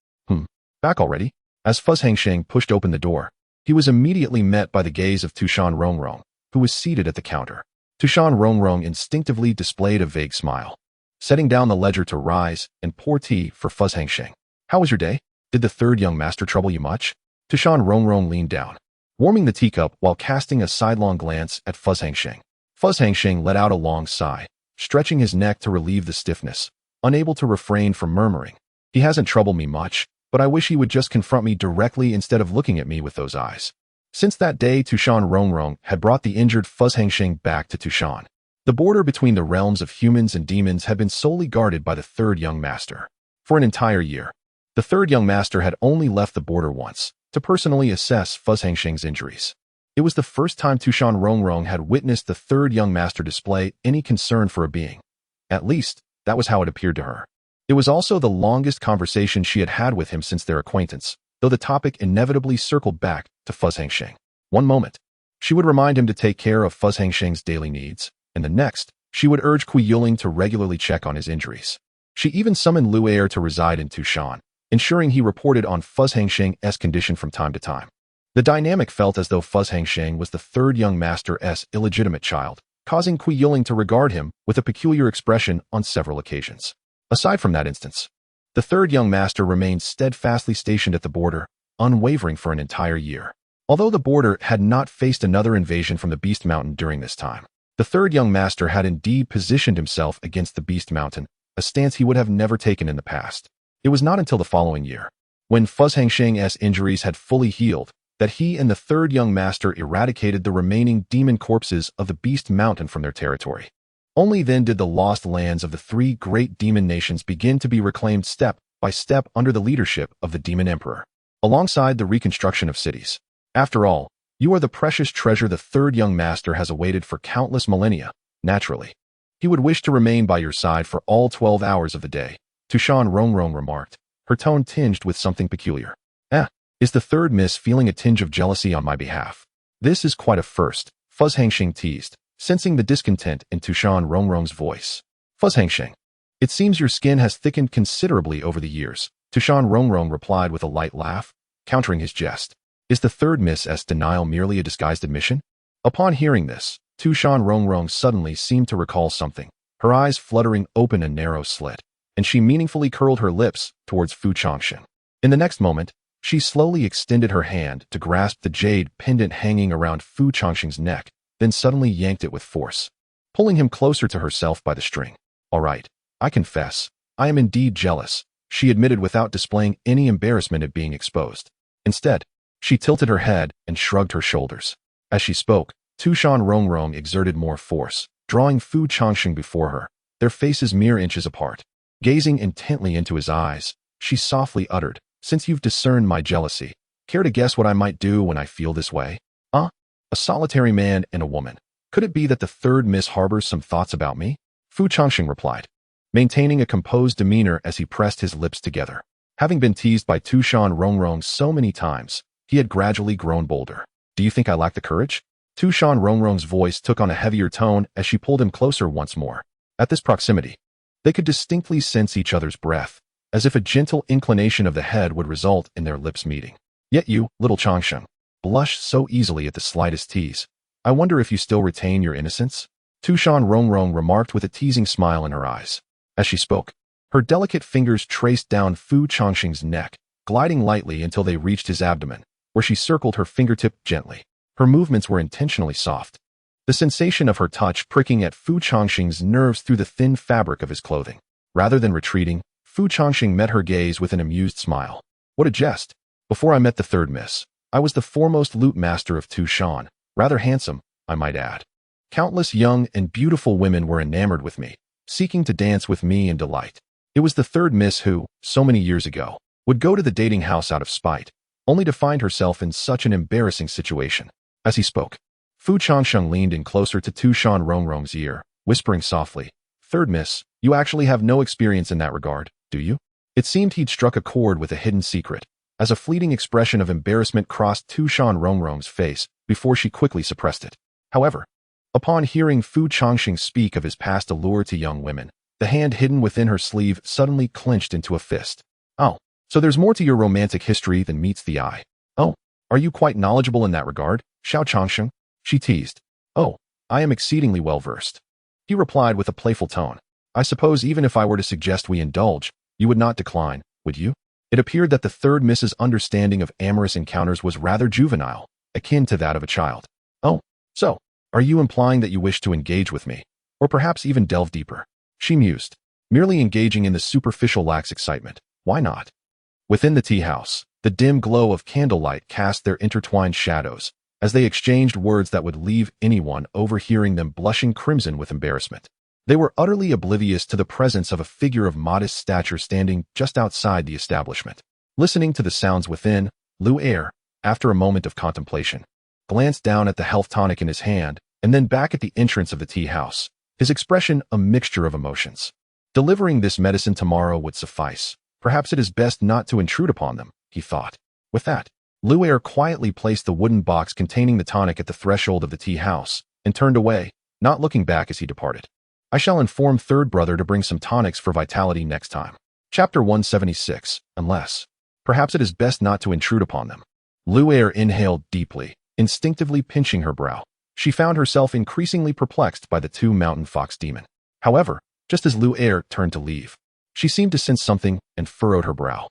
Back already? As Changsheng pushed open the door, he was immediately met by the gaze of Tu Shan Rongrong, who was seated at the counter. Tu Shan Rongrong instinctively displayed a vague smile, setting down the ledger to rise and pour tea for Changsheng. How was your day? Did the third young master trouble you much? Tu Shan Rongrong leaned down, warming the teacup while casting a sidelong glance at Changsheng. Changsheng let out a long sigh, stretching his neck to relieve the stiffness, unable to refrain from murmuring. He hasn't troubled me much, but I wish he would just confront me directly instead of looking at me with those eyes. Since that day, Tu Shan Rongrong had brought the injured Changsheng back to Tu Shan. The border between the realms of humans and demons had been solely guarded by the third young master. For an entire year, the third young master had only left the border once, to personally assess Changsheng's injuries. It was the first time Tu Shan Rongrong had witnessed the third young master display any concern for a being. At least, that was how it appeared to her. It was also the longest conversation she had had with him since their acquaintance, though the topic inevitably circled back to Changsheng. One moment, she would remind him to take care of Changsheng's daily needs, and the next, she would urge Kui Yuling to regularly check on his injuries. She even summoned Lu'er to reside in Tu Shan, ensuring he reported on Changsheng's condition from time to time. The dynamic felt as though Changsheng was the third young master's illegitimate child, causing Kui Yuling to regard him with a peculiar expression on several occasions. Aside from that instance, the third young master remained steadfastly stationed at the border, unwavering for an entire year. Although the border had not faced another invasion from the Beast Mountain during this time, the third young master had indeed positioned himself against the Beast Mountain, a stance he would have never taken in the past. It was not until the following year, when Changsheng's injuries had fully healed, that he and the third young master eradicated the remaining demon corpses of the Beast Mountain from their territory. Only then did the lost lands of the three great demon nations begin to be reclaimed step by step under the leadership of the Demon Emperor, alongside the reconstruction of cities. After all, you are the precious treasure the third young master has awaited for countless millennia, naturally. He would wish to remain by your side for all 12 hours of the day, Tu Shan Rongrong remarked, her tone tinged with something peculiar. Is the third miss feeling a tinge of jealousy on my behalf? This is quite a first, Changsheng teased, sensing the discontent in Tu Shan Rongrong's voice. Changsheng, it seems your skin has thickened considerably over the years, Tu Shan Rongrong replied with a light laugh, countering his jest. Is the third miss's denial merely a disguised admission? Upon hearing this, Tu Shan Rongrong suddenly seemed to recall something, her eyes fluttering open a narrow slit, and she meaningfully curled her lips towards Changsheng. In the next moment, she slowly extended her hand to grasp the jade pendant hanging around Changsheng's neck, then suddenly yanked it with force, pulling him closer to herself by the string. All right, I confess, I am indeed jealous, she admitted without displaying any embarrassment at being exposed. Instead, she tilted her head and shrugged her shoulders. As she spoke, Tu Shan Rongrong exerted more force, drawing Changsheng before her, their faces mere inches apart. Gazing intently into his eyes, she softly uttered, since you've discerned my jealousy, care to guess what I might do when I feel this way? A solitary man and a woman. Could it be that the third miss harbors some thoughts about me? Changsheng replied, maintaining a composed demeanor as he pressed his lips together. Having been teased by Tu Shan Rongrong so many times, he had gradually grown bolder. Do you think I lack the courage? Tu Shan Rongrong's voice took on a heavier tone as she pulled him closer once more. At this proximity, they could distinctly sense each other's breath, as if a gentle inclination of the head would result in their lips meeting. Yet you, little Changsheng, blush so easily at the slightest tease. I wonder if you still retain your innocence? Tu Shan Rongrong remarked with a teasing smile in her eyes. As she spoke, her delicate fingers traced down Changsheng's neck, gliding lightly until they reached his abdomen, where she circled her fingertip gently. Her movements were intentionally soft, the sensation of her touch pricking at Changsheng's nerves through the thin fabric of his clothing. Rather than retreating, Changsheng met her gaze with an amused smile. What a jest! Before I met the third miss, I was the foremost lute master of Tu Shan, rather handsome, I might add. Countless young and beautiful women were enamored with me, seeking to dance with me in delight. It was the third miss who, so many years ago, would go to the dating house out of spite, only to find herself in such an embarrassing situation. As he spoke, Changsheng leaned in closer to Tu Shan Rongrong's ear, whispering softly, Third miss, you actually have no experience in that regard, do you? It seemed he'd struck a chord with a hidden secret, as a fleeting expression of embarrassment crossed Tu Shan Rongrong's face before she quickly suppressed it. However, upon hearing Changsheng speak of his past allure to young women, the hand hidden within her sleeve suddenly clenched into a fist. Oh, so there's more to your romantic history than meets the eye. Oh, are you quite knowledgeable in that regard, Xiao Changsheng? She teased. Oh, I am exceedingly well-versed. He replied with a playful tone. I suppose even if I were to suggest we indulge, you would not decline, would you? It appeared that the third miss's understanding of amorous encounters was rather juvenile, akin to that of a child. Oh, so, are you implying that you wish to engage with me? Or perhaps even delve deeper? She mused. Merely engaging in the superficial lacks excitement. Why not? Within the tea house, the dim glow of candlelight cast their intertwined shadows, as they exchanged words that would leave anyone overhearing them blushing crimson with embarrassment. They were utterly oblivious to the presence of a figure of modest stature standing just outside the establishment. Listening to the sounds within, Lu Er, after a moment of contemplation, glanced down at the health tonic in his hand and then back at the entrance of the tea house, his expression a mixture of emotions. Delivering this medicine tomorrow would suffice. Perhaps it is best not to intrude upon them, he thought. With that, Lu Er quietly placed the wooden box containing the tonic at the threshold of the tea house and turned away, not looking back as he departed. I shall inform third brother to bring some tonics for vitality next time. Chapter 176, unless. Perhaps it is best not to intrude upon them. Lu Er inhaled deeply, instinctively pinching her brow. She found herself increasingly perplexed by the two mountain fox demon. However, just as Lu Er turned to leave, she seemed to sense something and furrowed her brow.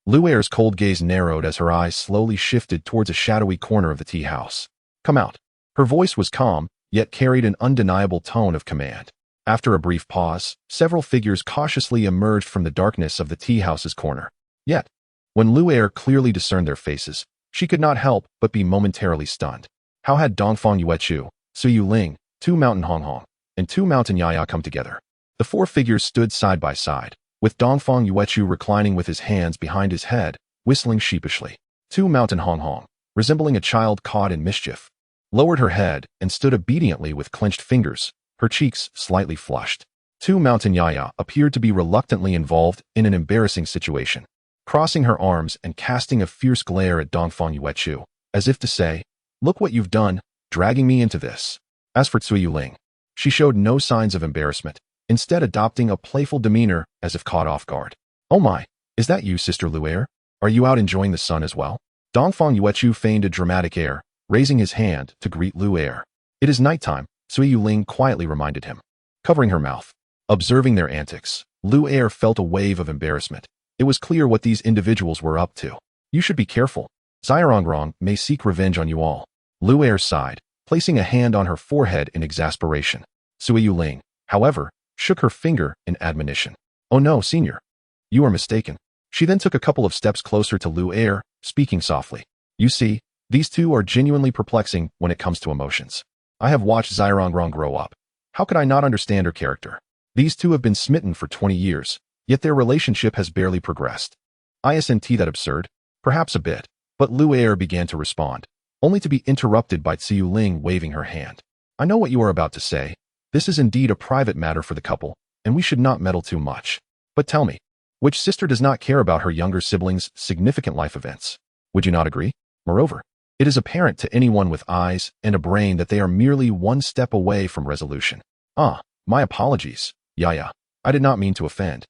Lu Er's cold gaze narrowed as her eyes slowly shifted towards a shadowy corner of the tea house. Come out. Her voice was calm, yet carried an undeniable tone of command. After a brief pause, several figures cautiously emerged from the darkness of the tea house's corner. Yet, when Lu Er clearly discerned their faces, she could not help but be momentarily stunned. How had Dongfang Yuechu, Su Yuling, Tu Mountain Honghong, and Tu Mountain Yaya come together? The four figures stood side by side, with Dongfang Yuechu reclining with his hands behind his head, whistling sheepishly. Tu Mountain Honghong, resembling a child caught in mischief, lowered her head and stood obediently with clenched fingers, her cheeks slightly flushed. Tu Mountain Yaya appeared to be reluctantly involved in an embarrassing situation, crossing her arms and casting a fierce glare at Dongfang Yuechu, as if to say, "Look what you've done, dragging me into this." As for Cui Yuling, she showed no signs of embarrassment, instead adopting a playful demeanor as if caught off guard. "Oh my, is that you, Sister Luer? Are you out enjoying the sun as well?" Dongfang Yuechu feigned a dramatic air, raising his hand to greet Luer. "It is nighttime," Cui Yuling quietly reminded him, covering her mouth. Observing their antics, Luer felt a wave of embarrassment. It was clear what these individuals were up to. "You should be careful. Zither Rongrong may seek revenge on you all." Luer sighed, placing a hand on her forehead in exasperation. Cui Yuling, however, shook her finger in admonition. "Oh no, senior. You are mistaken." She then took a couple of steps closer to Luer, speaking softly. "You see, these two are genuinely perplexing when it comes to emotions. I have watched Zither Rongrong grow up. How could I not understand her character? These two have been smitten for 20 years, yet their relationship has barely progressed. Isn't that absurd? Perhaps a bit." But Luer began to respond, only to be interrupted by Ciu Ling waving her hand. "I know what you are about to say. This is indeed a private matter for the couple, and we should not meddle too much. But tell me, which sister does not care about her younger siblings' significant life events? Would you not agree? Moreover, it is apparent to anyone with eyes and a brain that they are merely one step away from resolution." "Ah, my apologies, Yaya. I did not mean to offend."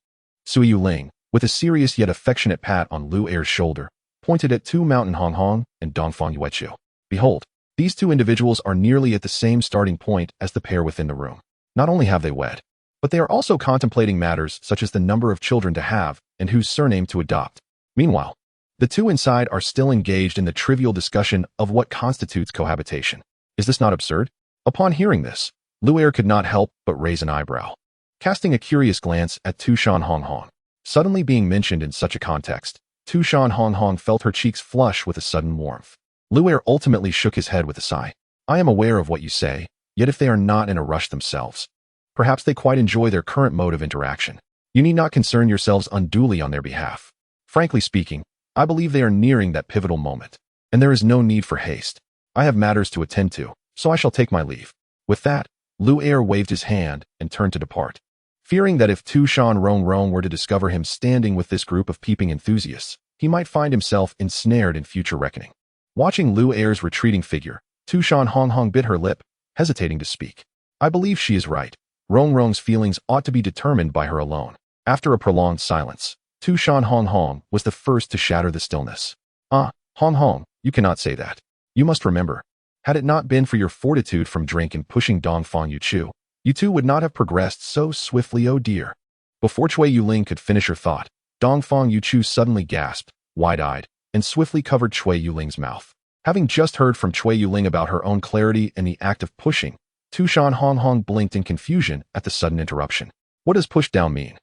Cui Yuling, with a serious yet affectionate pat on Luer's shoulder, pointed at Tu Mountain Honghong and Dongfang Yuechu. "Behold, these two individuals are nearly at the same starting point as the pair within the room. Not only have they wed, but they are also contemplating matters such as the number of children to have and whose surname to adopt. Meanwhile, the two inside are still engaged in the trivial discussion of what constitutes cohabitation. Is this not absurd?" Upon hearing this, Luer could not help but raise an eyebrow, casting a curious glance at Tu Shan Rongrong. Suddenly being mentioned in such a context, Tu Shan Rongrong felt her cheeks flush with a sudden warmth. Luer ultimately shook his head with a sigh. "I am aware of what you say, yet if they are not in a rush themselves, perhaps they quite enjoy their current mode of interaction. You need not concern yourselves unduly on their behalf. Frankly speaking, I believe they are nearing that pivotal moment, and there is no need for haste. I have matters to attend to, so I shall take my leave." With that, Luer waved his hand and turned to depart, fearing that if Tu Shan Rongrong were to discover him standing with this group of peeping enthusiasts, he might find himself ensnared in future reckoning. Watching Luer's retreating figure, Tu Shan Rongrong bit her lip, hesitating to speak. "I believe she is right. Rongrong's feelings ought to be determined by her alone." After a prolonged silence, Tu Shan Rongrong was the first to shatter the stillness. "Ah, Rongrong, you cannot say that. You must remember, had it not been for your fortitude from drink and pushing Dongfang Yuechu, you two would not have progressed so swiftly, oh dear." Before Cui Yuling could finish her thought, Dongfang Yuechu suddenly gasped, wide-eyed, and swiftly covered Cui Yuling's mouth. Having just heard from Cui Yuling about her own clarity in the act of pushing, Tu Shan Rongrong blinked in confusion at the sudden interruption. "What does push down mean?"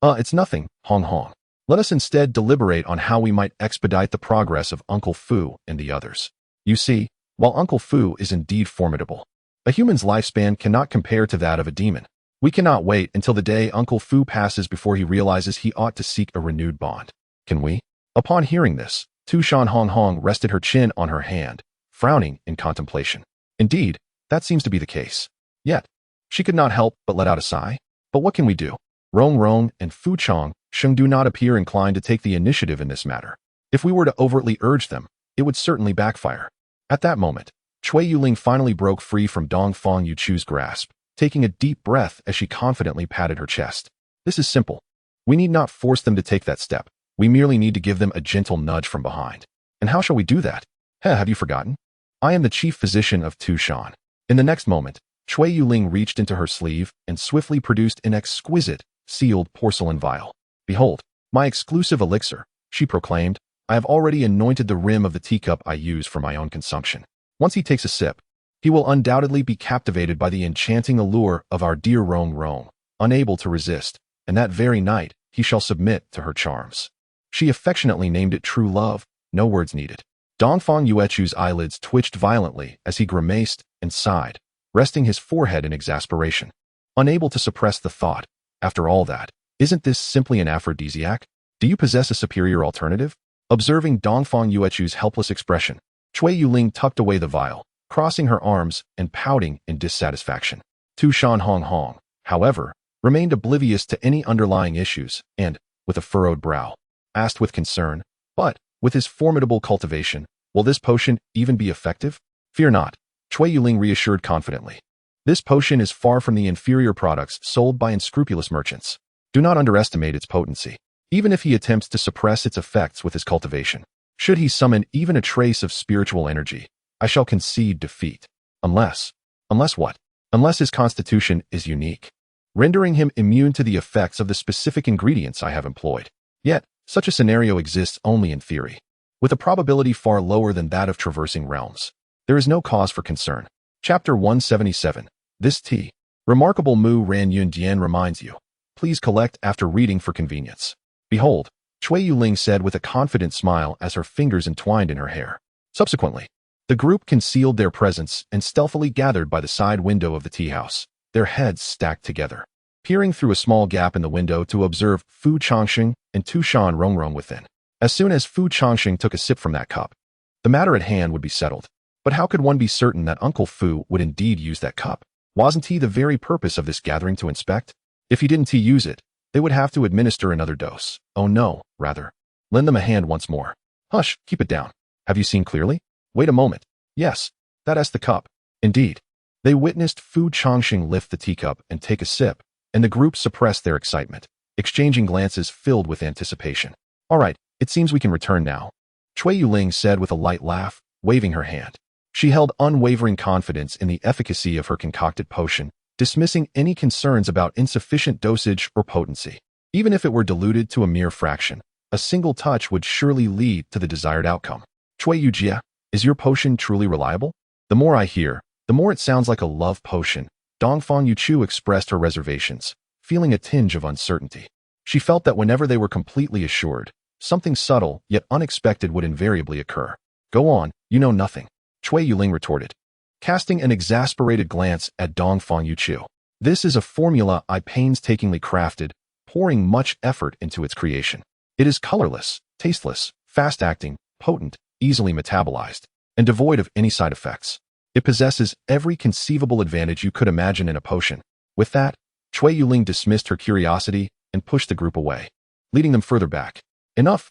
It's nothing, Rongrong. Let us instead deliberate on how we might expedite the progress of Uncle Fu and the others. You see, while Uncle Fu is indeed formidable, a human's lifespan cannot compare to that of a demon. We cannot wait until the day Uncle Fu passes before he realizes he ought to seek a renewed bond. Can we?" Upon hearing this, Tu Shan Rongrong rested her chin on her hand, frowning in contemplation. Indeed, that seems to be the case. Yet, she could not help but let out a sigh. But what can we do? Rongrong and Fu Changsheng do not appear inclined to take the initiative in this matter. If we were to overtly urge them, it would certainly backfire. At that moment, Cui Yuling finally broke free from Dongfang Yuechu's grasp, taking a deep breath as she confidently patted her chest. "This is simple. We need not force them to take that step. We merely need to give them a gentle nudge from behind. And how shall we do that? Have you forgotten? I am the chief physician of Tu Shan." In the next moment, Cui Yuling reached into her sleeve and swiftly produced an exquisite, sealed porcelain vial. "Behold, my exclusive elixir," she proclaimed. "I have already anointed the rim of the teacup I use for my own consumption. Once he takes a sip, he will undoubtedly be captivated by the enchanting allure of our dear Rongrong, unable to resist, and that very night he shall submit to her charms." She affectionately named it true love, no words needed. Dongfang Yuechu's eyelids twitched violently as he grimaced and sighed, resting his forehead in exasperation. Unable to suppress the thought, after all that, isn't this simply an aphrodisiac? Do you possess a superior alternative? Observing Dongfang Yuechu's helpless expression, Cui Yuling tucked away the vial, crossing her arms and pouting in dissatisfaction. Tu Shan Rongrong, however, remained oblivious to any underlying issues and, with a furrowed brow, asked with concern, "But, with his formidable cultivation, will this potion even be effective?" "Fear not," Cui Yuling reassured confidently. "This potion is far from the inferior products sold by unscrupulous merchants. Do not underestimate its potency, even if he attempts to suppress its effects with his cultivation. Should he summon even a trace of spiritual energy, I shall concede defeat. Unless what? Unless his constitution is unique, rendering him immune to the effects of the specific ingredients I have employed. Yet, such a scenario exists only in theory, with a probability far lower than that of traversing realms. There is no cause for concern." Chapter 177. This tea. Remarkable Mu Ran Yun Dian reminds you. Please collect after reading for convenience. "Behold," Cui Yuling said with a confident smile as her fingers entwined in her hair. Subsequently, the group concealed their presence and stealthily gathered by the side window of the tea house, their heads stacked together, peering through a small gap in the window to observe Fu Changsheng and Tu Shan Rongrong within. As soon as Fu Changsheng took a sip from that cup, the matter at hand would be settled. But how could one be certain that Uncle Fu would indeed use that cup? Wasn't he the very purpose of this gathering to inspect? If he didn't use it, they would have to administer another dose. Oh no, rather. Lend them a hand once more. Hush, keep it down. Have you seen clearly? Wait a moment. Yes, that's the cup. Indeed. They witnessed Fu Changsheng lift the teacup and take a sip, and the group suppressed their excitement, exchanging glances filled with anticipation. All right, it seems we can return now, Cui Yuling said with a light laugh, waving her hand. She held unwavering confidence in the efficacy of her concocted potion, dismissing any concerns about insufficient dosage or potency. Even if it were diluted to a mere fraction, a single touch would surely lead to the desired outcome. "Cui Yujia, is your potion truly reliable? The more I hear, the more it sounds like a love potion." Dongfang Yuchu expressed her reservations, feeling a tinge of uncertainty. She felt that whenever they were completely assured, something subtle yet unexpected would invariably occur. "Go on, you know nothing," Cui Yuling retorted, casting an exasperated glance at Dongfang Yuchu. "This is a formula I painstakingly crafted, pouring much effort into its creation. It is colorless, tasteless, fast-acting, potent, easily metabolized, and devoid of any side effects. It possesses every conceivable advantage you could imagine in a potion." With that, Cui Yuling dismissed her curiosity and pushed the group away, leading them further back. Enough.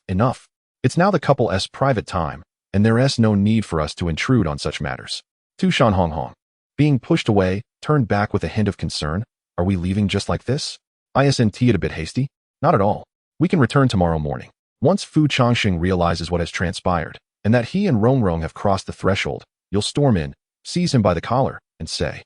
It's now the couple's private time, and there's no need for us to intrude on such matters." Tu Shan Rongrong, being pushed away, turned back with a hint of concern. "Are we leaving just like this? Isn't it a bit hasty?" "Not at all. We can return tomorrow morning. Once Fu Changsheng realizes what has transpired, and that he and Rongrong have crossed the threshold, you'll storm in, seize him by the collar, and say."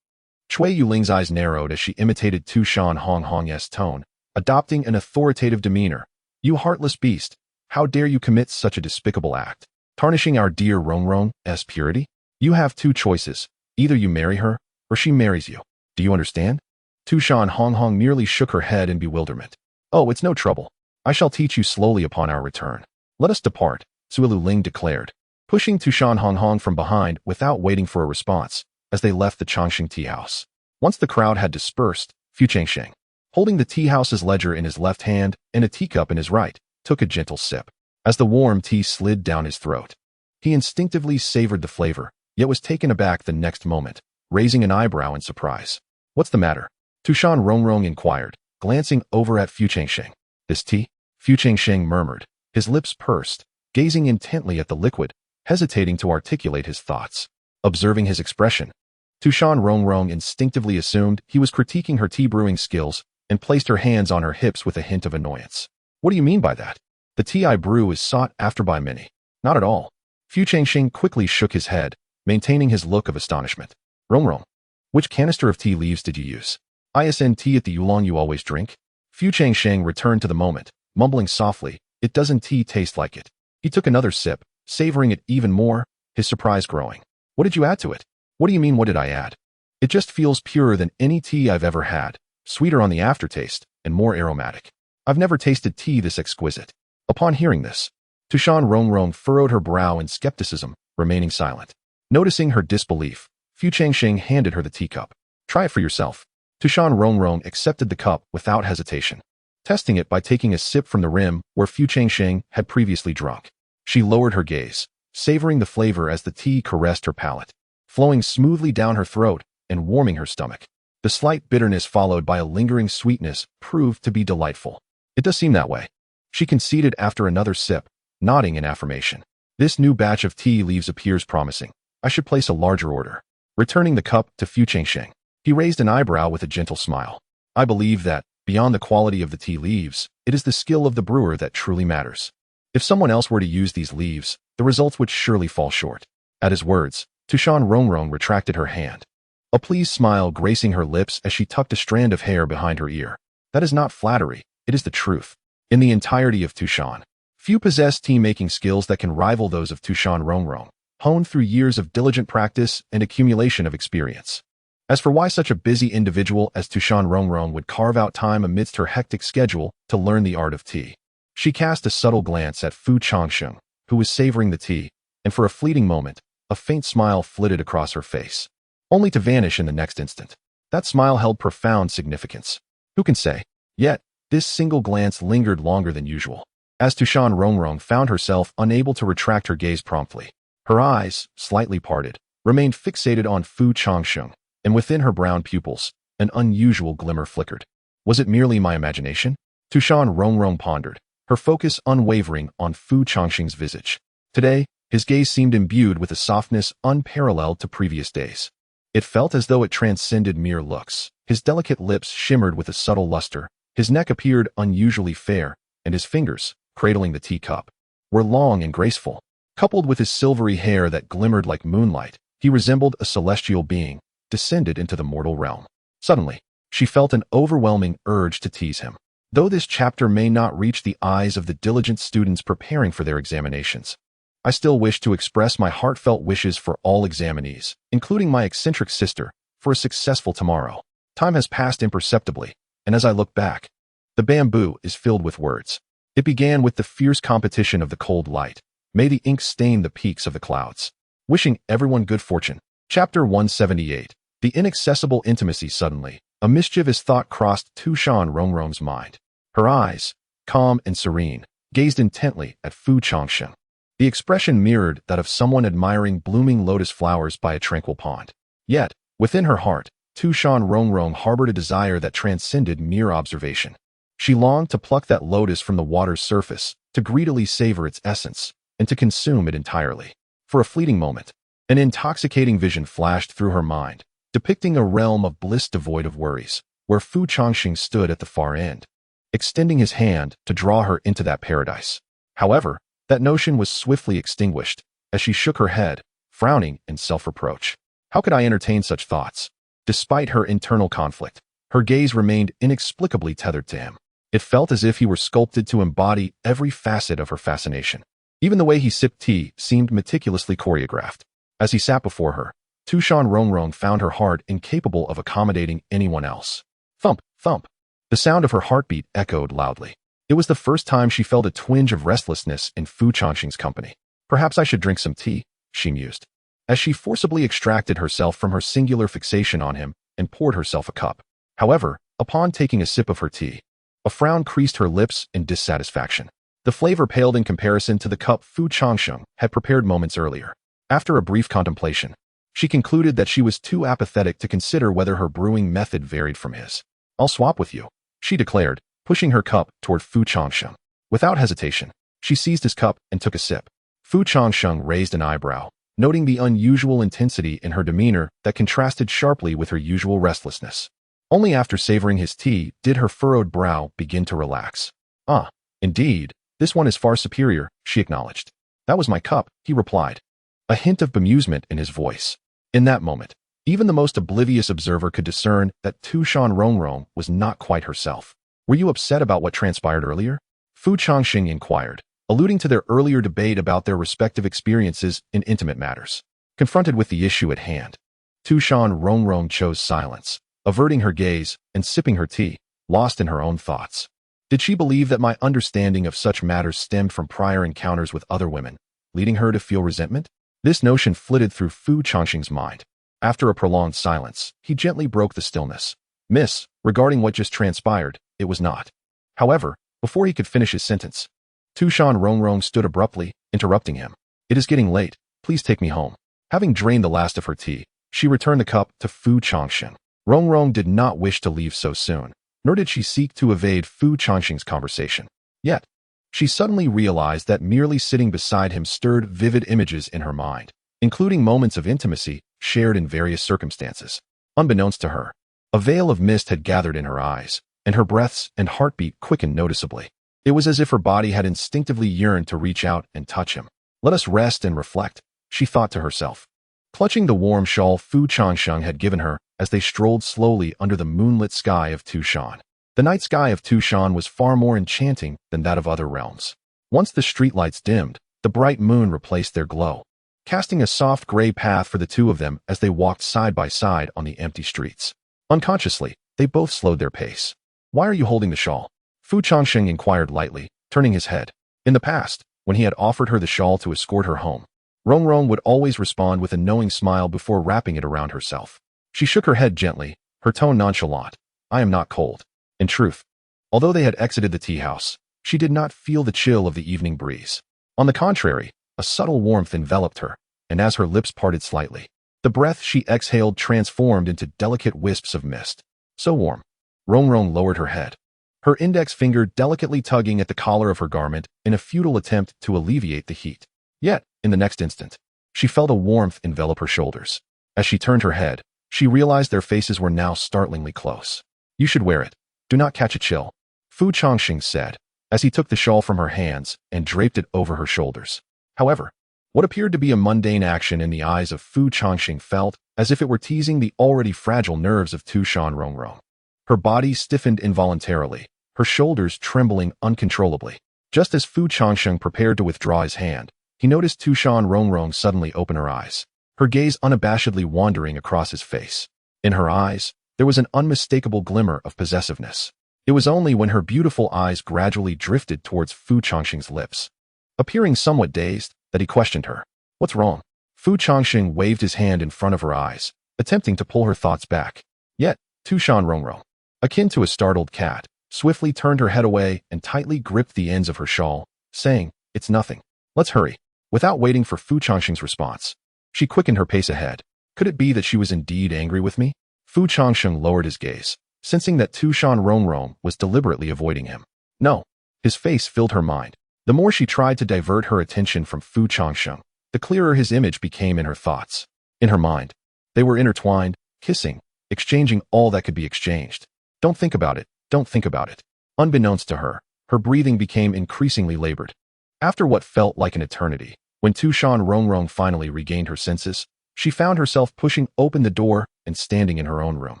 Cui Yuling's eyes narrowed as she imitated Tu Shan Rongrong's tone, adopting an authoritative demeanor. "You heartless beast, how dare you commit such a despicable act, tarnishing our dear Rongrong's purity? You have two choices. Either you marry her, or she marries you. Do you understand?" Tu Shan Rongrong merely shook her head in bewilderment. "Oh, it's no trouble. I shall teach you slowly upon our return. Let us depart," Cui Yuling declared, pushing Tu Shan Rongrong from behind without waiting for a response, as they left the Changsheng tea house. Once the crowd had dispersed, Fu Changsheng, holding the tea house's ledger in his left hand and a teacup in his right, took a gentle sip. As the warm tea slid down his throat, he instinctively savored the flavor, yet was taken aback the next moment, raising an eyebrow in surprise. "What's the matter?" Tu Shan Rongrong inquired, glancing over at Fu Changsheng. "This tea?" Fu Changsheng murmured, his lips pursed, gazing intently at the liquid, hesitating to articulate his thoughts. Observing his expression, Tu Shan Rongrong instinctively assumed he was critiquing her tea brewing skills and placed her hands on her hips with a hint of annoyance. "What do you mean by that? The tea I brew is sought after by many." "Not at all." Fu Changsheng quickly shook his head, maintaining his look of astonishment. "Rongrong, which canister of tea leaves did you use? Isn't tea at the oolong you always drink?" Fu Changsheng returned to the moment, mumbling softly, "It doesn't tea taste like it." He took another sip, savoring it even more, his surprise growing. "What did you add to it?" "What do you mean, what did I add? It just feels purer than any tea I've ever had, sweeter on the aftertaste, and more aromatic. I've never tasted tea this exquisite." Upon hearing this, Tu Shan Rongrong furrowed her brow in skepticism, remaining silent. Noticing her disbelief, Fu Changsheng handed her the teacup. "Try it for yourself." Tu Shan Rongrong accepted the cup without hesitation, testing it by taking a sip from the rim where Fu Changsheng had previously drunk. She lowered her gaze, savoring the flavor as the tea caressed her palate, flowing smoothly down her throat and warming her stomach. The slight bitterness followed by a lingering sweetness proved to be delightful. It does seem that way. She conceded after another sip, nodding in affirmation. This new batch of tea leaves appears promising. I should place a larger order. Returning the cup to Changsheng, he raised an eyebrow with a gentle smile. I believe that, beyond the quality of the tea leaves, it is the skill of the brewer that truly matters. If someone else were to use these leaves, the results would surely fall short. At his words, Tu Shan Rongrong retracted her hand. A pleased smile gracing her lips as she tucked a strand of hair behind her ear. That is not flattery, it is the truth. In the entirety of Tu Shan, few possess tea-making skills that can rival those of Tu Shan Rongrong, honed through years of diligent practice and accumulation of experience. As for why such a busy individual as Tu Shan Rongrong would carve out time amidst her hectic schedule to learn the art of tea, she cast a subtle glance at Changsheng, who was savoring the tea, and for a fleeting moment, a faint smile flitted across her face, only to vanish in the next instant. That smile held profound significance. Who can say? Yet, this single glance lingered longer than usual. As Tu Shan Rongrong found herself unable to retract her gaze promptly, her eyes, slightly parted, remained fixated on Changsheng, and within her brown pupils, an unusual glimmer flickered. Was it merely my imagination? Tu Shan Rongrong pondered, her focus unwavering on Changsheng's visage. Today, his gaze seemed imbued with a softness unparalleled to previous days. It felt as though it transcended mere looks. His delicate lips shimmered with a subtle luster, his neck appeared unusually fair, and his fingers, cradling the teacup, were long and graceful. Coupled with his silvery hair that glimmered like moonlight, he resembled a celestial being, descended into the mortal realm. Suddenly, she felt an overwhelming urge to tease him. Though this chapter may not reach the eyes of the diligent students preparing for their examinations, I still wish to express my heartfelt wishes for all examinees, including my eccentric sister, for a successful tomorrow. Time has passed imperceptibly, and as I look back, the bamboo is filled with words. It began with the fierce competition of the cold light. May the ink stain the peaks of the clouds. Wishing everyone good fortune. Chapter 178. The inaccessible intimacy. Suddenly, a mischievous thought crossed Tu Shan Rongrong's mind. Her eyes, calm and serene, gazed intently at Changsheng. The expression mirrored that of someone admiring blooming lotus flowers by a tranquil pond. Yet, within her heart, Tu Shan Rongrong harbored a desire that transcended mere observation. She longed to pluck that lotus from the water's surface, to greedily savor its essence, and to consume it entirely. For a fleeting moment, an intoxicating vision flashed through her mind, depicting a realm of bliss devoid of worries, where Changsheng stood at the far end, extending his hand to draw her into that paradise. However, that notion was swiftly extinguished, as she shook her head, frowning in self-reproach. How could I entertain such thoughts? Despite her internal conflict, her gaze remained inexplicably tethered to him. It felt as if he were sculpted to embody every facet of her fascination. Even the way he sipped tea seemed meticulously choreographed. As he sat before her, Tu Shan Rongrong found her heart incapable of accommodating anyone else. Thump, thump. The sound of her heartbeat echoed loudly. It was the first time she felt a twinge of restlessness in Changsheng's company. Perhaps I should drink some tea, she mused, as she forcibly extracted herself from her singular fixation on him and poured herself a cup. However, upon taking a sip of her tea, a frown creased her lips in dissatisfaction. The flavor paled in comparison to the cup Changsheng had prepared moments earlier. After a brief contemplation, she concluded that she was too apathetic to consider whether her brewing method varied from his. I'll swap with you, she declared, pushing her cup toward Changsheng. Without hesitation, she seized his cup and took a sip. Changsheng raised an eyebrow, noting the unusual intensity in her demeanor that contrasted sharply with her usual restlessness. Only after savoring his tea did her furrowed brow begin to relax. Ah, indeed, this one is far superior, she acknowledged. That was my cup, he replied, a hint of bemusement in his voice. In that moment, even the most oblivious observer could discern that Tu Shan Rongrong was not quite herself. Were you upset about what transpired earlier? Changsheng inquired, alluding to their earlier debate about their respective experiences in intimate matters. Confronted with the issue at hand, Tu Shan Rongrong chose silence, averting her gaze and sipping her tea, lost in her own thoughts. Did she believe that my understanding of such matters stemmed from prior encounters with other women, leading her to feel resentment? This notion flitted through Changsheng's mind. After a prolonged silence, he gently broke the stillness. Miss, regarding what just transpired, it was not. However, before he could finish his sentence, Tu Shan Rongrong stood abruptly, interrupting him. It is getting late, please take me home. Having drained the last of her tea, she returned the cup to Changsheng. Rongrong did not wish to leave so soon, nor did she seek to evade Fu Changsheng's conversation. Yet, she suddenly realized that merely sitting beside him stirred vivid images in her mind, including moments of intimacy shared in various circumstances. Unbeknownst to her, a veil of mist had gathered in her eyes, and her breaths and heartbeat quickened noticeably. It was as if her body had instinctively yearned to reach out and touch him. Let us rest and reflect, she thought to herself. Clutching the warm shawl Fu Changsheng had given her as they strolled slowly under the moonlit sky of Tu Shan. The night sky of Tu Shan was far more enchanting than that of other realms. Once the streetlights dimmed, the bright moon replaced their glow, casting a soft gray path for the two of them as they walked side by side on the empty streets. Unconsciously, they both slowed their pace. Why are you holding the shawl? Fu Changsheng inquired lightly, turning his head. In the past, when he had offered her the shawl to escort her home, Rongrong would always respond with a knowing smile before wrapping it around herself. She shook her head gently, her tone nonchalant. I am not cold. In truth, although they had exited the tea house, she did not feel the chill of the evening breeze. On the contrary, a subtle warmth enveloped her, and as her lips parted slightly, the breath she exhaled transformed into delicate wisps of mist. So warm. Rongrong lowered her head, her index finger delicately tugging at the collar of her garment in a futile attempt to alleviate the heat. Yet, in the next instant, she felt a warmth envelop her shoulders. As she turned her head, she realized their faces were now startlingly close. You should wear it. Do not catch a chill, Fu Changsheng said, as he took the shawl from her hands and draped it over her shoulders. However, what appeared to be a mundane action in the eyes of Fu Changsheng felt as if it were teasing the already fragile nerves of Tu Shan Rongrong. Her body stiffened involuntarily, her shoulders trembling uncontrollably. Just as Fu Changsheng prepared to withdraw his hand, he noticed Tu Shan Rongrong suddenly open her eyes, her gaze unabashedly wandering across his face. In her eyes, there was an unmistakable glimmer of possessiveness. It was only when her beautiful eyes gradually drifted towards Fu Changsheng's lips, appearing somewhat dazed, that he questioned her. What's wrong? Fu Changsheng waved his hand in front of her eyes, attempting to pull her thoughts back. Yet, Tu Shan Rongrong, akin to a startled cat, swiftly turned her head away and tightly gripped the ends of her shawl, saying, It's nothing. Let's hurry. Without waiting for Fu Changsheng's response, she quickened her pace ahead. Could it be that she was indeed angry with me? Fu Changsheng lowered his gaze, sensing that Tu Shan Rongrong was deliberately avoiding him. No. His face filled her mind. The more she tried to divert her attention from Fu Changsheng, the clearer his image became in her thoughts. In her mind, they were intertwined, kissing, exchanging all that could be exchanged. Don't think about it. Don't think about it. Unbeknownst to her, her breathing became increasingly labored. After what felt like an eternity, when Tu Shan Rongrong finally regained her senses, she found herself pushing open the door and standing in her own room.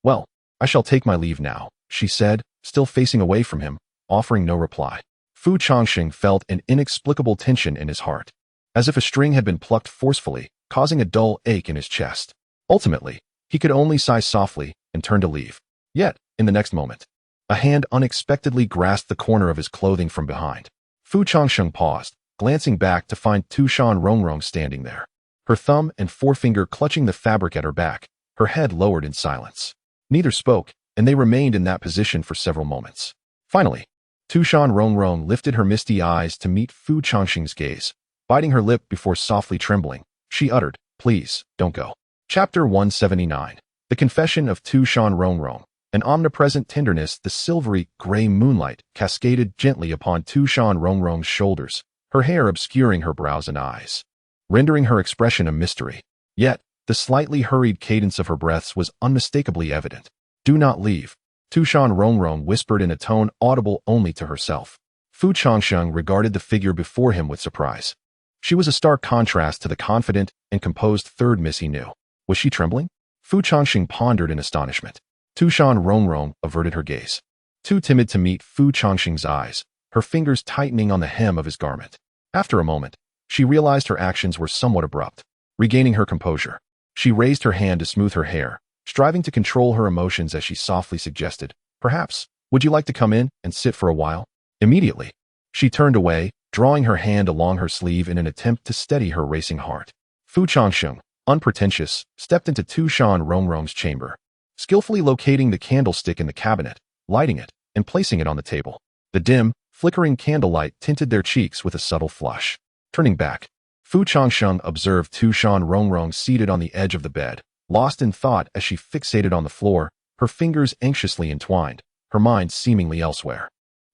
Well, I shall take my leave now, she said, still facing away from him, offering no reply. Fu Changsheng felt an inexplicable tension in his heart, as if a string had been plucked forcefully, causing a dull ache in his chest. Ultimately, he could only sigh softly and turn to leave. Yet, in the next moment, a hand unexpectedly grasped the corner of his clothing from behind. Fu Changsheng paused, glancing back to find Tu Shan Rongrong standing there, her thumb and forefinger clutching the fabric at her back, her head lowered in silence. Neither spoke, and they remained in that position for several moments. Finally, Tu Shan Rongrong lifted her misty eyes to meet Fu Changsheng's gaze. Biting her lip before softly trembling, she uttered, Please, don't go. Chapter 179. The Confession of Tu Shan Rongrong. An omnipresent tenderness, the silvery, gray moonlight cascaded gently upon Tu Shan Rongrong's shoulders, her hair obscuring her brows and eyes, rendering her expression a mystery. Yet, the slightly hurried cadence of her breaths was unmistakably evident. Do not leave, Tu Shan Rongrong whispered in a tone audible only to herself. Fu Changsheng regarded the figure before him with surprise. She was a stark contrast to the confident and composed third miss he knew. Was she trembling? Fu Changsheng pondered in astonishment. Tu Shan Rongrong averted her gaze, too timid to meet Fu Changsheng's eyes, her fingers tightening on the hem of his garment. After a moment, she realized her actions were somewhat abrupt. Regaining her composure, she raised her hand to smooth her hair, striving to control her emotions as she softly suggested, Perhaps, would you like to come in and sit for a while? Immediately, she turned away, drawing her hand along her sleeve in an attempt to steady her racing heart. Fu Changsheng, unpretentious, stepped into Tu Shan Rongrong's chamber, skillfully locating the candlestick in the cabinet, lighting it, and placing it on the table. The dim, flickering candlelight tinted their cheeks with a subtle flush. Turning back, Fu Changsheng observed Tu Shan Rongrong seated on the edge of the bed, lost in thought as she fixated on the floor, her fingers anxiously entwined, her mind seemingly elsewhere.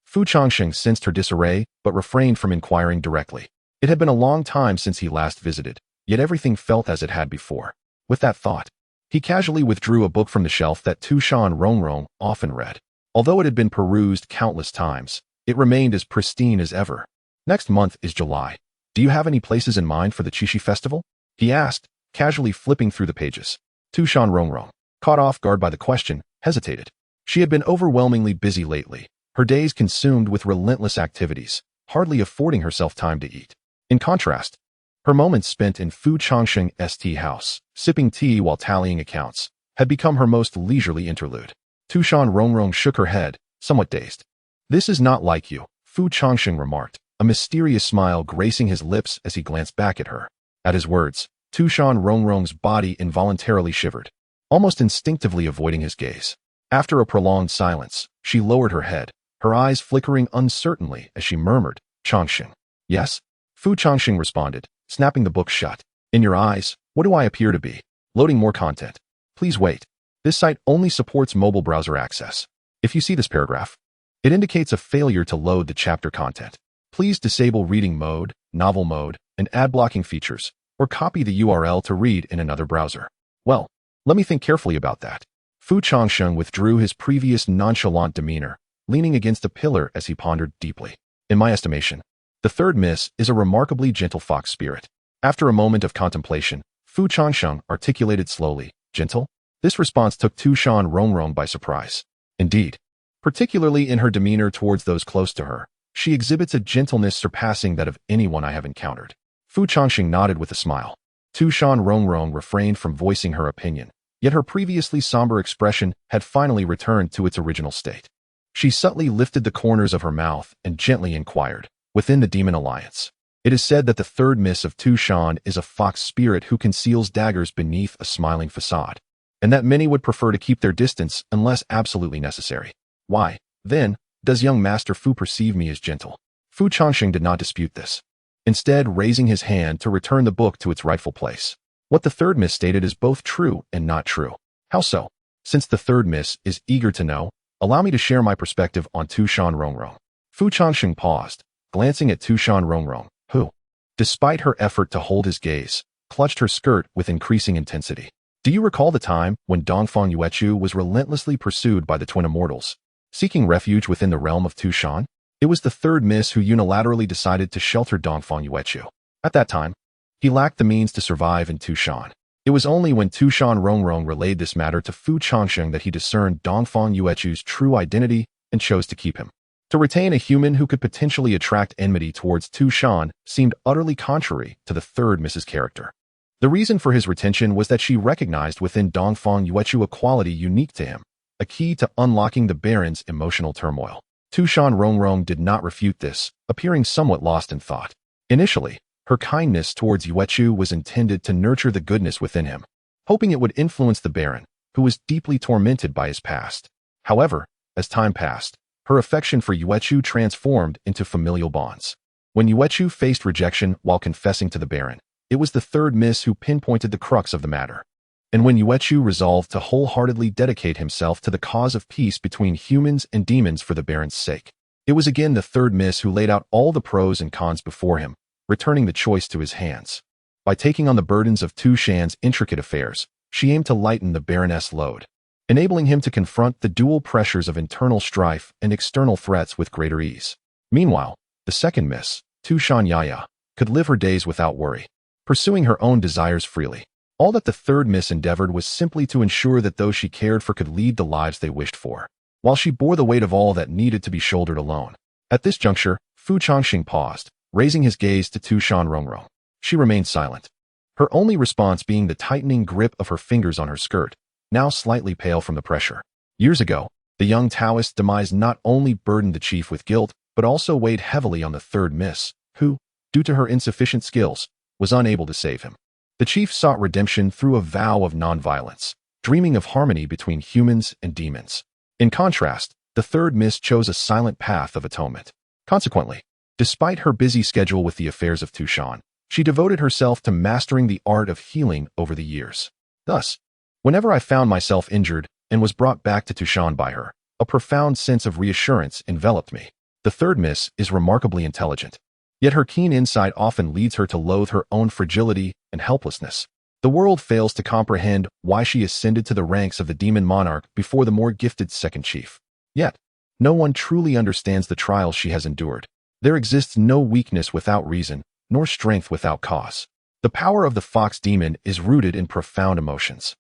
Fu Changsheng sensed her disarray, but refrained from inquiring directly. It had been a long time since he last visited, yet everything felt as it had before. With that thought, he casually withdrew a book from the shelf that Tu Shan Rongrong often read. Although it had been perused countless times, it remained as pristine as ever. Next month is July. Do you have any places in mind for the Qixi festival? He asked, casually flipping through the pages. Tu Shan Rongrong, caught off guard by the question, hesitated. She had been overwhelmingly busy lately, her days consumed with relentless activities, hardly affording herself time to eat. In contrast, her moments spent in Fu Changsheng's tea house, sipping tea while tallying accounts, had become her most leisurely interlude. Tu Shan Rongrong shook her head, somewhat dazed. This is not like you, Fu Changsheng remarked, a mysterious smile gracing his lips as he glanced back at her. At his words, Tu Shan Rongrong's body involuntarily shivered, almost instinctively avoiding his gaze. After a prolonged silence, she lowered her head, her eyes flickering uncertainly as she murmured, Changsheng. Yes? Fu Changsheng responded, snapping the book shut. In your eyes, what do I appear to be? Loading more content. Please wait. This site only supports mobile browser access. If you see this paragraph, it indicates a failure to load the chapter content. Please disable reading mode, novel mode, and ad blocking features, or copy the URL to read in another browser. Well, let me think carefully about that. Fu Changsheng withdrew his previous nonchalant demeanor, leaning against a pillar as he pondered deeply. In my estimation, the third miss is a remarkably gentle fox spirit. After a moment of contemplation, Fu Changsheng articulated slowly, gentle? This response took Tu Shan Rongrong by surprise. Indeed, particularly in her demeanor towards those close to her, she exhibits a gentleness surpassing that of anyone I have encountered. Fu Changsheng nodded with a smile. Tu Shan Rongrong refrained from voicing her opinion, yet her previously somber expression had finally returned to its original state. She subtly lifted the corners of her mouth and gently inquired, within the Demon Alliance, it is said that the third miss of Tu Shan is a fox spirit who conceals daggers beneath a smiling facade, and that many would prefer to keep their distance unless absolutely necessary. Why, then, does young Master Fu perceive me as gentle? Fu Changsheng did not dispute this, instead raising his hand to return the book to its rightful place. What the third miss stated is both true and not true. How so? Since the third miss is eager to know, allow me to share my perspective on Tu Shan Rongrong. Fu Changsheng paused, glancing at Tu Shan Rongrong, who, despite her effort to hold his gaze, clutched her skirt with increasing intensity. Do you recall the time when Dongfang Yuechu was relentlessly pursued by the twin immortals, seeking refuge within the realm of Tu Shan? It was the third miss who unilaterally decided to shelter Dongfang Yuechu. At that time, he lacked the means to survive in Tu Shan. It was only when Tu Shan Rongrong relayed this matter to Fu Changsheng that he discerned Dongfang Yuechu's true identity and chose to keep him. To retain a human who could potentially attract enmity towards Tu Shan seemed utterly contrary to the third miss's character. The reason for his retention was that she recognized within Dongfang Yuechu a quality unique to him, a key to unlocking the Baron's emotional turmoil. Tu Shan Rongrong did not refute this, appearing somewhat lost in thought. Initially, her kindness towards Yuechu was intended to nurture the goodness within him, hoping it would influence the Baron, who was deeply tormented by his past. However, as time passed, her affection for Yuechu transformed into familial bonds. When Yuechu faced rejection while confessing to the Baron, it was the third miss who pinpointed the crux of the matter. And when Yuechu resolved to wholeheartedly dedicate himself to the cause of peace between humans and demons for the Baron's sake, it was again the third miss who laid out all the pros and cons before him, returning the choice to his hands. By taking on the burdens of Tu Shan's intricate affairs, she aimed to lighten the Baroness' load, enabling him to confront the dual pressures of internal strife and external threats with greater ease. Meanwhile, the second miss, Tu Shan Yaya, could live her days without worry, pursuing her own desires freely. All that the third miss endeavored was simply to ensure that those she cared for could lead the lives they wished for, while she bore the weight of all that needed to be shouldered alone. At this juncture, Fu Changsheng paused, raising his gaze to Tu Shan Rongrong. She remained silent, her only response being the tightening grip of her fingers on her skirt, now slightly pale from the pressure. Years ago, the young Taoist's demise not only burdened the chief with guilt, but also weighed heavily on the third miss, who, due to her insufficient skills, was unable to save him. The chief sought redemption through a vow of nonviolence, dreaming of harmony between humans and demons. In contrast, the third miss chose a silent path of atonement. Consequently, despite her busy schedule with the affairs of Tu Shan, she devoted herself to mastering the art of healing over the years. Thus, Whenever I found myself injured and was brought back to Tu Shan by her, a profound sense of reassurance enveloped me. The third miss is remarkably intelligent. Yet her keen insight often leads her to loathe her own fragility and helplessness. The world fails to comprehend why she ascended to the ranks of the demon monarch before the more gifted second chief. Yet, no one truly understands the trials she has endured. There exists no weakness without reason, nor strength without cause. The power of the fox demon is rooted in profound emotions.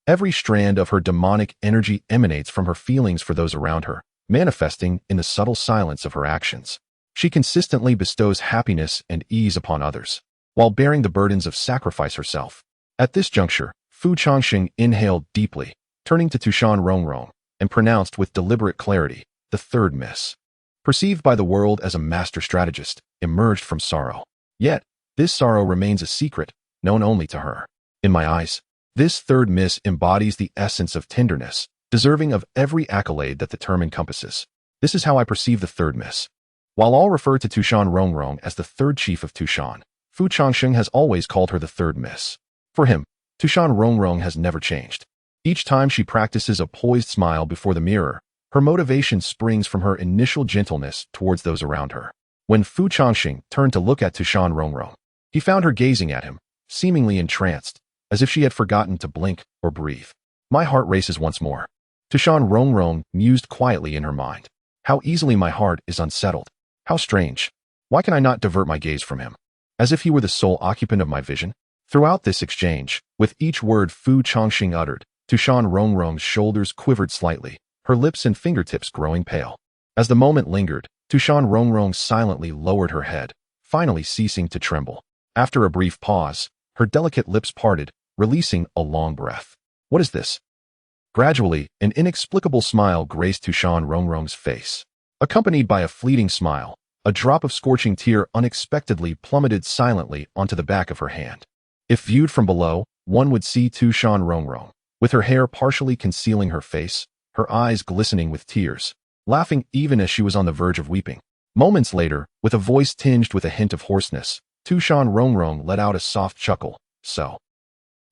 Every strand of her demonic energy emanates from her feelings for those around her, manifesting in the subtle silence of her actions. She consistently bestows happiness and ease upon others, while bearing the burdens of sacrifice herself. At this juncture, Changsheng inhaled deeply, turning to Tu Shan Rongrong, and pronounced with deliberate clarity, the third miss. Perceived by the world as a master strategist, emerged from sorrow. Yet, this sorrow remains a secret, known only to her. In my eyes, this third miss embodies the essence of tenderness, deserving of every accolade that the term encompasses. This is how I perceive the third miss. While all refer to Tu Shan Rongrong as the third chief of Tu Shan, Changsheng has always called her the third miss. For him, Tu Shan Rongrong has never changed. Each time she practices a poised smile before the mirror, her motivation springs from her initial gentleness towards those around her. When Changsheng turned to look at Tu Shan Rongrong, he found her gazing at him, seemingly entranced, as if she had forgotten to blink or breathe. My heart races once more. Tu Shan Rongrong mused quietly in her mind. How easily my heart is unsettled. How strange. Why can I not divert my gaze from him? As if he were the sole occupant of my vision? Throughout this exchange, with each word Changsheng uttered, Tu Shan Rongrong's shoulders quivered slightly, her lips and fingertips growing pale. As the moment lingered, Tu Shan Rongrong silently lowered her head, finally ceasing to tremble. After a brief pause, her delicate lips parted, releasing a long breath. What is this? Gradually, an inexplicable smile graced Tu Shan Rongrong's face. Accompanied by a fleeting smile, a drop of scorching tear unexpectedly plummeted silently onto the back of her hand. If viewed from below, one would see Tu Shan Rongrong, with her hair partially concealing her face, her eyes glistening with tears, laughing even as she was on the verge of weeping. Moments later, with a voice tinged with a hint of hoarseness, Tu Shan Rongrong let out a soft chuckle. So,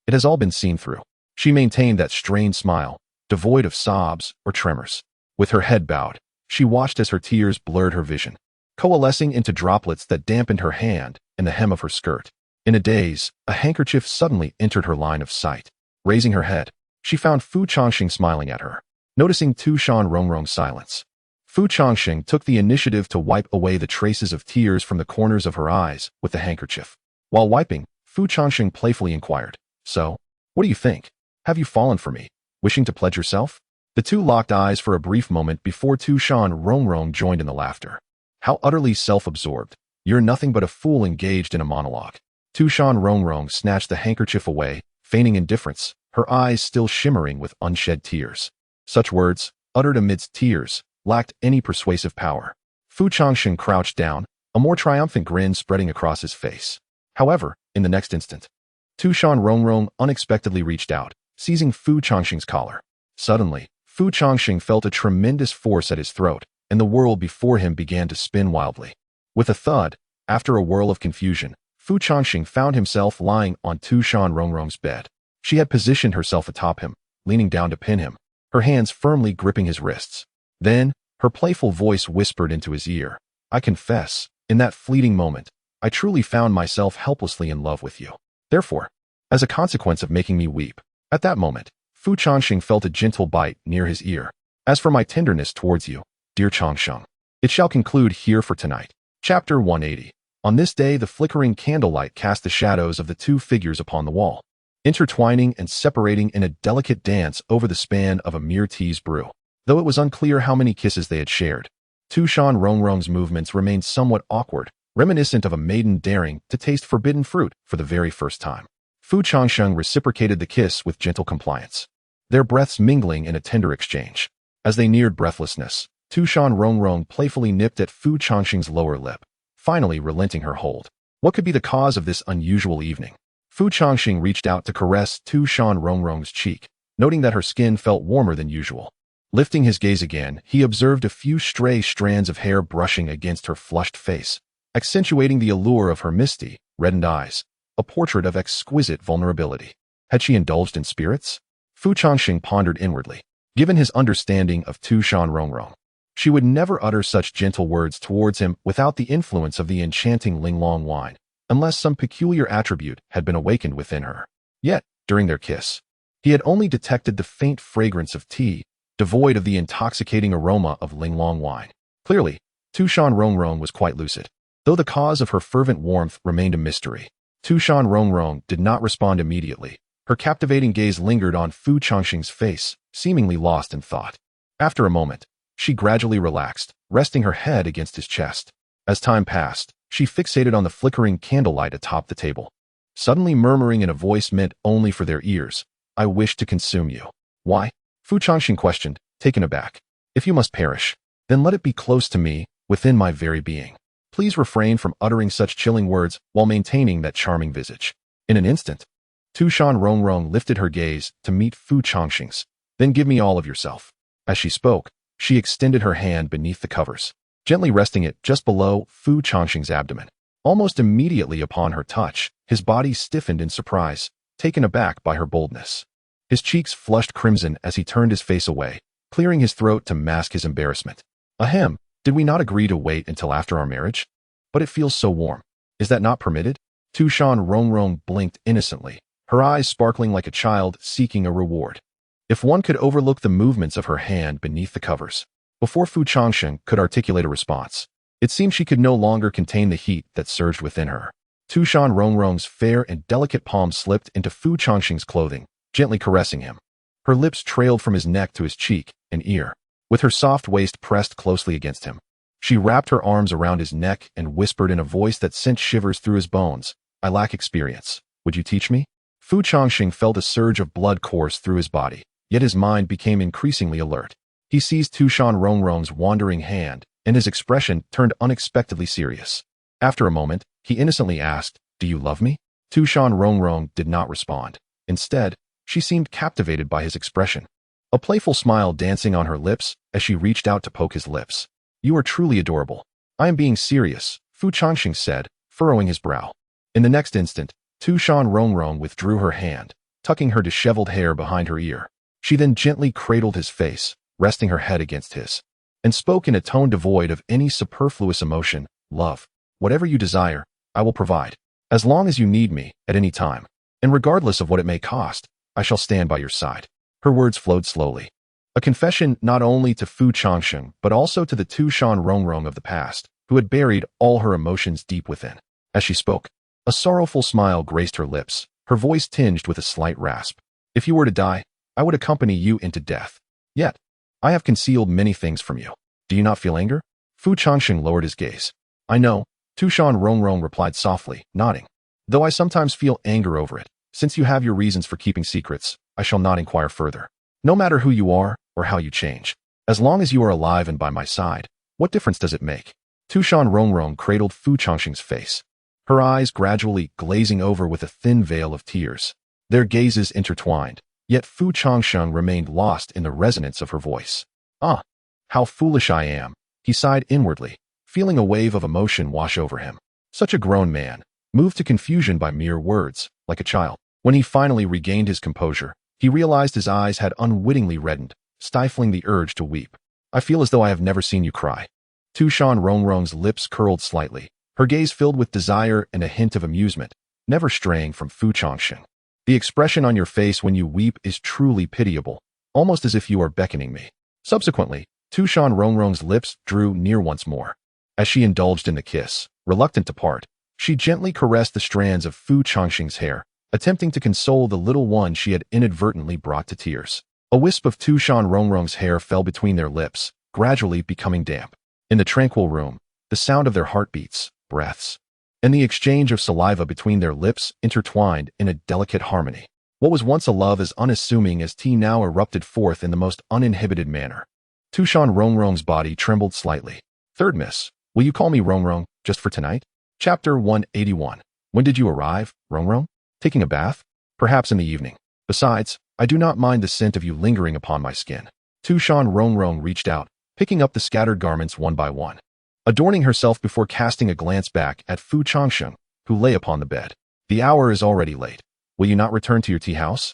it has all been seen through. She maintained that strained smile, devoid of sobs or tremors. With her head bowed, she watched as her tears blurred her vision, coalescing into droplets that dampened her hand and the hem of her skirt. In a daze, a handkerchief suddenly entered her line of sight. Raising her head, she found Changsheng smiling at her. Noticing Tu Shan Rongrong's silence, Changsheng took the initiative to wipe away the traces of tears from the corners of her eyes with the handkerchief. While wiping, Changsheng playfully inquired, "So, what do you think? Have you fallen for me, wishing to pledge yourself?" The two locked eyes for a brief moment before Tu Shan Rongrong joined in the laughter. How utterly self-absorbed. You're nothing but a fool engaged in a monologue. Tu Shan Rongrong snatched the handkerchief away, feigning indifference, her eyes still shimmering with unshed tears. Such words, uttered amidst tears, lacked any persuasive power. Changsheng crouched down, a more triumphant grin spreading across his face. However, in the next instant, Tu Shan Rongrong unexpectedly reached out, seizing Changsheng's collar. Suddenly, Changsheng felt a tremendous force at his throat, and the world before him began to spin wildly. With a thud, after a whirl of confusion, Changsheng found himself lying on Tu Shan Rongrong's bed. She had positioned herself atop him, leaning down to pin him, her hands firmly gripping his wrists. Then, her playful voice whispered into his ear, "I confess, in that fleeting moment, I truly found myself helplessly in love with you. Therefore, as a consequence of making me weep, at that moment, Changsheng felt a gentle bite near his ear. As for my tenderness towards you, dear Changsheng, it shall conclude here for tonight." Chapter 180. On this day, the flickering candlelight cast the shadows of the two figures upon the wall, intertwining and separating in a delicate dance over the span of a mere tea's brew. Though it was unclear how many kisses they had shared, Tu Shan Rongrong's movements remained somewhat awkward, reminiscent of a maiden daring to taste forbidden fruit for the very first time. Changsheng reciprocated the kiss with gentle compliance, their breaths mingling in a tender exchange. As they neared breathlessness, Tu Shan Rongrong playfully nipped at Changsheng's lower lip, finally relenting her hold. What could be the cause of this unusual evening? Changsheng reached out to caress Tu Shan Rongrong's cheek, noting that her skin felt warmer than usual. Lifting his gaze again, he observed a few stray strands of hair brushing against her flushed face, accentuating the allure of her misty, reddened eyes, a portrait of exquisite vulnerability. Had she indulged in spirits? Fu Changsheng pondered inwardly. Given his understanding of Tu Shan Rongrong, she would never utter such gentle words towards him without the influence of the enchanting Linglong wine, unless some peculiar attribute had been awakened within her. Yet, during their kiss, he had only detected the faint fragrance of tea, devoid of the intoxicating aroma of Linglong wine. Clearly, Tu Shan Rongrong was quite lucid, though the cause of her fervent warmth remained a mystery. Tu Shan Rongrong did not respond immediately. Her captivating gaze lingered on Fu Changsheng's face, seemingly lost in thought. After a moment, she gradually relaxed, resting her head against his chest. As time passed, she fixated on the flickering candlelight atop the table, suddenly murmuring in a voice meant only for their ears, "I wish to consume you." "Why?" Fu Changsheng questioned, taken aback. "If you must perish, then let it be close to me, within my very being. Please refrain from uttering such chilling words while maintaining that charming visage." In an instant, Tu Shan Rongrong lifted her gaze to meet Fu Changsheng's. "Then give me all of yourself." As she spoke, she extended her hand beneath the covers, gently resting it just below Fu Changsheng's abdomen. Almost immediately upon her touch, his body stiffened in surprise, taken aback by her boldness. His cheeks flushed crimson as he turned his face away, clearing his throat to mask his embarrassment. "Ahem, did we not agree to wait until after our marriage? But it feels so warm. Is that not permitted?" Tu Shan Rongrong blinked innocently, her eyes sparkling like a child seeking a reward. If one could overlook the movements of her hand beneath the covers. Before Fu Changsheng could articulate a response, it seemed she could no longer contain the heat that surged within her. Tu Shan Rongrong's fair and delicate palm slipped into Fu Changsheng's clothing, gently caressing him. Her lips trailed from his neck to his cheek and ear, with her soft waist pressed closely against him. She wrapped her arms around his neck and whispered in a voice that sent shivers through his bones, "I lack experience. Would you teach me?" Fu Changsheng felt a surge of blood course through his body, yet his mind became increasingly alert. He seized Tu Shan Rongrong's wandering hand, and his expression turned unexpectedly serious. After a moment, he innocently asked, "Do you love me?" Tu Shan Rongrong did not respond. Instead, she seemed captivated by his expression, a playful smile dancing on her lips as she reached out to poke his lips. "You are truly adorable." "I am being serious," Fu Changsheng said, furrowing his brow. In the next instant, Tu Shan Rongrong withdrew her hand, tucking her disheveled hair behind her ear. She then gently cradled his face, resting her head against his, and spoke in a tone devoid of any superfluous emotion, "Love, whatever you desire, I will provide. As long as you need me, at any time, and regardless of what it may cost, I shall stand by your side." Her words flowed slowly, a confession not only to Fu Changsheng but also to the Tu Shan Rongrong of the past, who had buried all her emotions deep within. As she spoke, a sorrowful smile graced her lips, her voice tinged with a slight rasp. "If you were to die, I would accompany you into death. Yet, I have concealed many things from you. Do you not feel anger?" Fu Changsheng lowered his gaze. "I know," Tu Shan Rongrong replied softly, nodding. "Though I sometimes feel anger over it. Since you have your reasons for keeping secrets, I shall not inquire further. No matter who you are or how you change, as long as you are alive and by my side, what difference does it make?" Tu Shan Rongrong cradled Fu Changsheng's face, her eyes gradually glazing over with a thin veil of tears. Their gazes intertwined, yet Fu Changsheng remained lost in the resonance of her voice. "Ah, how foolish I am," he sighed inwardly, feeling a wave of emotion wash over him. Such a grown man, moved to confusion by mere words, like a child. When he finally regained his composure, he realized his eyes had unwittingly reddened, stifling the urge to weep. "I feel as though I have never seen you cry." Tu Shan Rongrong's lips curled slightly, her gaze filled with desire and a hint of amusement, never straying from Fu Changsheng. "The expression on your face when you weep is truly pitiable, almost as if you are beckoning me." Subsequently, Tu Shan Rongrong's lips drew near once more. As she indulged in the kiss, reluctant to part, she gently caressed the strands of Fu Changsheng's hair, attempting to console the little one she had inadvertently brought to tears. A wisp of Tu Shan Rongrong's hair fell between their lips, gradually becoming damp. In the tranquil room, the sound of their heartbeats, breaths, and the exchange of saliva between their lips intertwined in a delicate harmony. What was once a love as unassuming as tea now erupted forth in the most uninhibited manner. Tu Shan Rongrong's body trembled slightly. "Third miss, will you call me Rongrong, just for tonight?" Chapter 181. "When did you arrive, Rongrong? Taking a bath? Perhaps in the evening. Besides, I do not mind the scent of you lingering upon my skin." Tu Shan Rongrong reached out, picking up the scattered garments one by one, adorning herself before casting a glance back at Fu Changsheng, who lay upon the bed. "The hour is already late. Will you not return to your tea house?"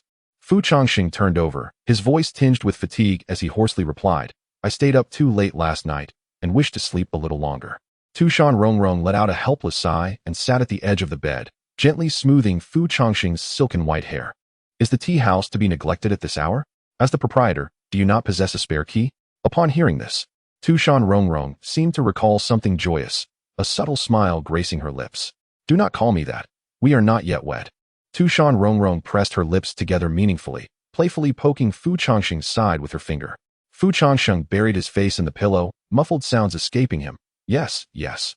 Fu Changsheng turned over, his voice tinged with fatigue as he hoarsely replied, I stayed up too late last night and wished to sleep a little longer. Tu Shan Rongrong let out a helpless sigh and sat at the edge of the bed, gently smoothing Fu Changsheng's silken white hair. Is the tea house to be neglected at this hour? As the proprietor, do you not possess a spare key? Upon hearing this, Tu Shan Rongrong seemed to recall something joyous, a subtle smile gracing her lips. Do not call me that. We are not yet wed. Tu Shan Rongrong pressed her lips together meaningfully, playfully poking Fu Changsheng's side with her finger. Fu Changsheng buried his face in the pillow, muffled sounds escaping him. Yes, yes.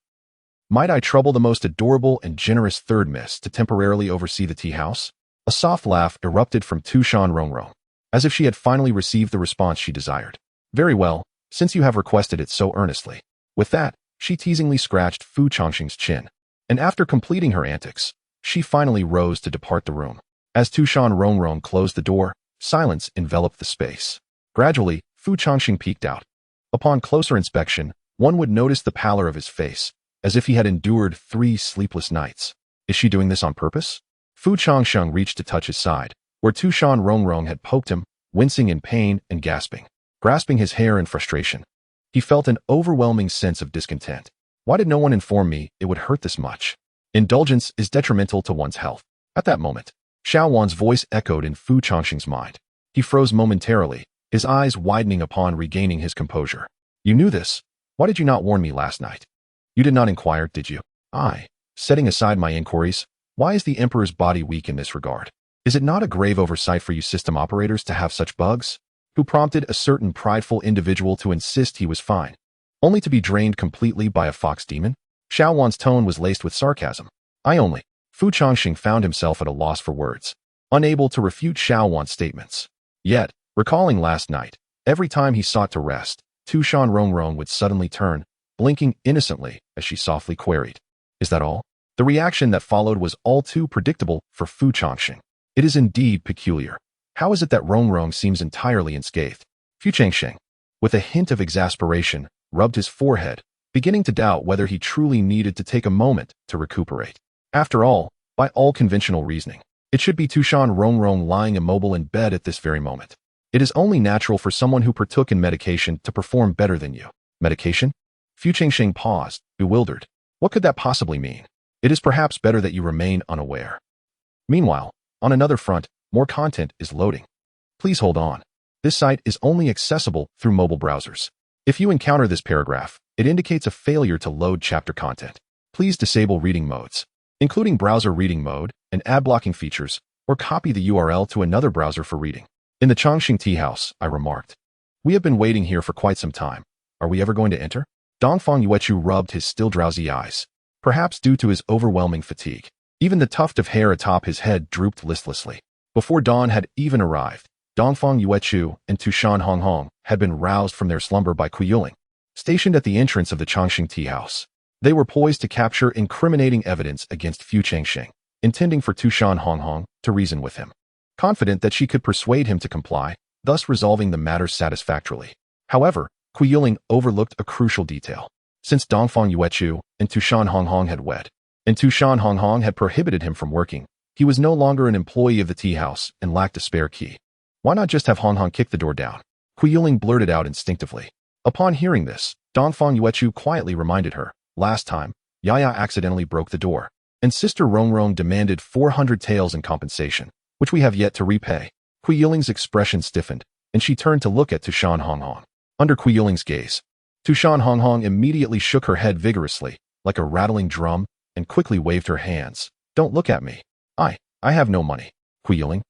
Might I trouble the most adorable and generous third miss to temporarily oversee the tea house? A soft laugh erupted from Tu Shan Rongrong, as if she had finally received the response she desired. Very well, since you have requested it so earnestly. With that, she teasingly scratched Fu Changsheng's chin. And after completing her antics, she finally rose to depart the room. As Tu Shan Rongrong closed the door, silence enveloped the space. Gradually, Fu Changsheng peeked out. Upon closer inspection, one would notice the pallor of his face, as if he had endured 3 sleepless nights. Is she doing this on purpose? Fu Changsheng reached to touch his side, where Tu Shan Rongrong had poked him, wincing in pain and gasping. Grasping his hair in frustration, he felt an overwhelming sense of discontent. Why did no one inform me it would hurt this much? Indulgence is detrimental to one's health. At that moment, Xiao Wan's voice echoed in Fu Changsheng's mind. He froze momentarily, his eyes widening upon regaining his composure. You knew this. Why did you not warn me last night? You did not inquire, did you? Setting aside my inquiries, why is the Emperor's body weak in this regard? Is it not a grave oversight for you system operators to have such bugs? Who prompted a certain prideful individual to insist he was fine, only to be drained completely by a fox demon? Xiao Wan's tone was laced with sarcasm. Fu Changsheng found himself at a loss for words, unable to refute Xiao Wan's statements. Yet, recalling last night, every time he sought to rest, Tu Shan Rongrong would suddenly turn, blinking innocently as she softly queried, Is that all? The reaction that followed was all too predictable for Fu Changsheng. It is indeed peculiar. How is it that Rongrong seems entirely unscathed? Fu Changsheng, with a hint of exasperation, rubbed his forehead, beginning to doubt whether he truly needed to take a moment to recuperate. After all, by all conventional reasoning, it should be Tu Shan Rongrong lying immobile in bed at this very moment. It is only natural for someone who partook in medication to perform better than you. Medication? Fu Changsheng paused, bewildered. What could that possibly mean? It is perhaps better that you remain unaware. Meanwhile, on another front, more content is loading. Please hold on. This site is only accessible through mobile browsers. If you encounter this paragraph, it indicates a failure to load chapter content. Please disable reading modes, including browser reading mode and ad blocking features, or copy the URL to another browser for reading. In the Changsheng tea house, I remarked. We have been waiting here for quite some time. Are we ever going to enter? Dongfang Yuechu rubbed his still drowsy eyes, perhaps due to his overwhelming fatigue. Even the tuft of hair atop his head drooped listlessly. Before dawn had even arrived, Dongfang Yuechu and Tu Shan Rongrong had been roused from their slumber by Kuyuling, stationed at the entrance of the Changsheng tea house. They were poised to capture incriminating evidence against Fu Changsheng, intending for Tu Shan Rongrong to reason with him, confident that she could persuade him to comply, thus resolving the matter satisfactorily. However, Kuyuling overlooked a crucial detail. Since Dongfang Yuechu and Tu Shan Rongrong had wed, and Tu Shan Rongrong had prohibited him from working, he was no longer an employee of the tea house and lacked a spare key. Why not just have Rongrong kick the door down? Kuyuling blurted out instinctively. Upon hearing this, Dongfang Yuechu quietly reminded her, last time, Yaya accidentally broke the door, and Sister Rongrong demanded 400 taels in compensation, which we have yet to repay. Kuyuling's expression stiffened, and she turned to look at Tu Shan Rongrong. Under Kuyuling's gaze, Tu Shan Rongrong immediately shook her head vigorously, like a rattling drum, and quickly waved her hands. Don't look at me. I have no money. Kuyuling.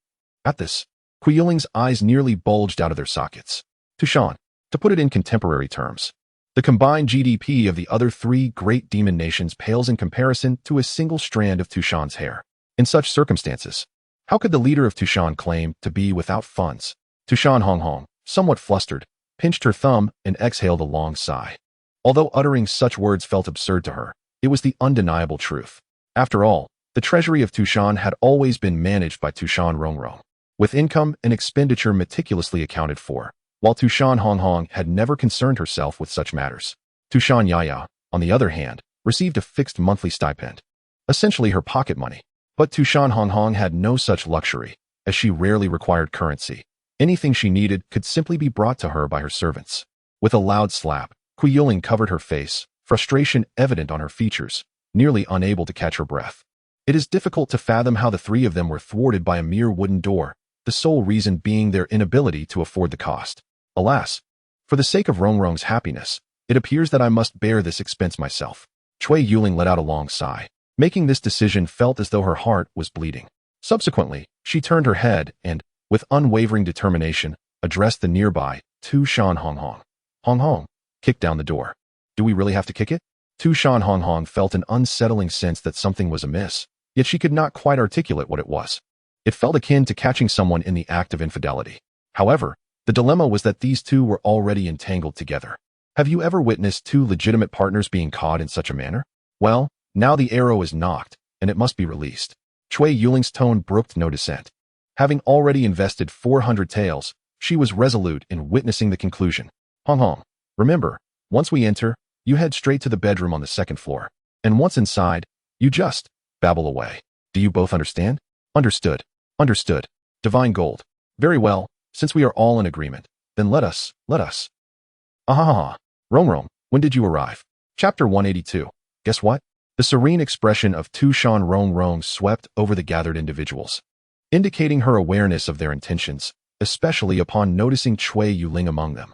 At this, Kuyuling's eyes nearly bulged out of their sockets. Tu Shan, to put it in contemporary terms, the combined GDP of the other 3 great demon nations pales in comparison to a single strand of Tu Shan's hair. In such circumstances, how could the leader of Tu Shan claim to be without funds? Tu Shan Rongrong, somewhat flustered, pinched her thumb and exhaled a long sigh. Although uttering such words felt absurd to her, it was the undeniable truth. After all, the treasury of Tu Shan had always been managed by Tu Shan Rongrong, with income and expenditure meticulously accounted for, while Tu Shan Rongrong had never concerned herself with such matters. Tu Shan Yaya, on the other hand, received a fixed monthly stipend, essentially her pocket money. But Tu Shan Rongrong had no such luxury. as she rarely required currency. Anything she needed could simply be brought to her by her servants. With a loud slap, Tu Yuling covered her face, frustration evident on her features, nearly unable to catch her breath. It is difficult to fathom how the three of them were thwarted by a mere wooden door, the sole reason being their inability to afford the cost. Alas, for the sake of Rongrong's happiness, it appears that I must bear this expense myself. Tu Yuling let out a long sigh. Making this decision felt as though her heart was bleeding. Subsequently, she turned her head and, with unwavering determination, addressed the nearby Tu Shan Rongrong. Rongrong, kick down the door. Do we really have to kick it? Tu Shan Rongrong felt an unsettling sense that something was amiss, yet she could not quite articulate what it was. It felt akin to catching someone in the act of infidelity. However, the dilemma was that these two were already entangled together. Have you ever witnessed two legitimate partners being caught in such a manner? Well, now the arrow is knocked, and it must be released. Tu Yuling's tone brooked no dissent. Having already invested 400 taels, she was resolute in witnessing the conclusion. Rongrong, remember, once we enter, you head straight to the bedroom on the second floor. And once inside, you just babble away. Do you both understand? Understood. Understood. Divine gold. Very well, since we are all in agreement, then let us. Ahaha. Rongrong, when did you arrive? Chapter 182. Guess what? The serene expression of Tu Shan Rongrong swept over the gathered individuals, indicating her awareness of their intentions, especially upon noticing Tu Yuling among them.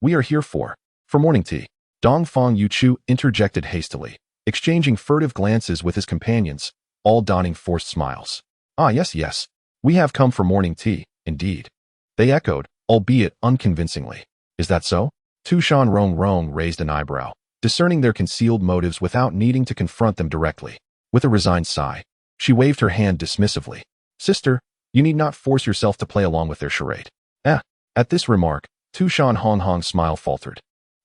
We are here for morning tea. Dongfang Yuchu interjected hastily, exchanging furtive glances with his companions, all donning forced smiles. Yes. We have come for morning tea, indeed. They echoed, albeit unconvincingly. Is that so? Tu Shan Rongrong raised an eyebrow, discerning their concealed motives without needing to confront them directly. With a resigned sigh, she waved her hand dismissively. Sister, you need not force yourself to play along with their charade. At this remark, Tu Shan Rongrong's smile faltered,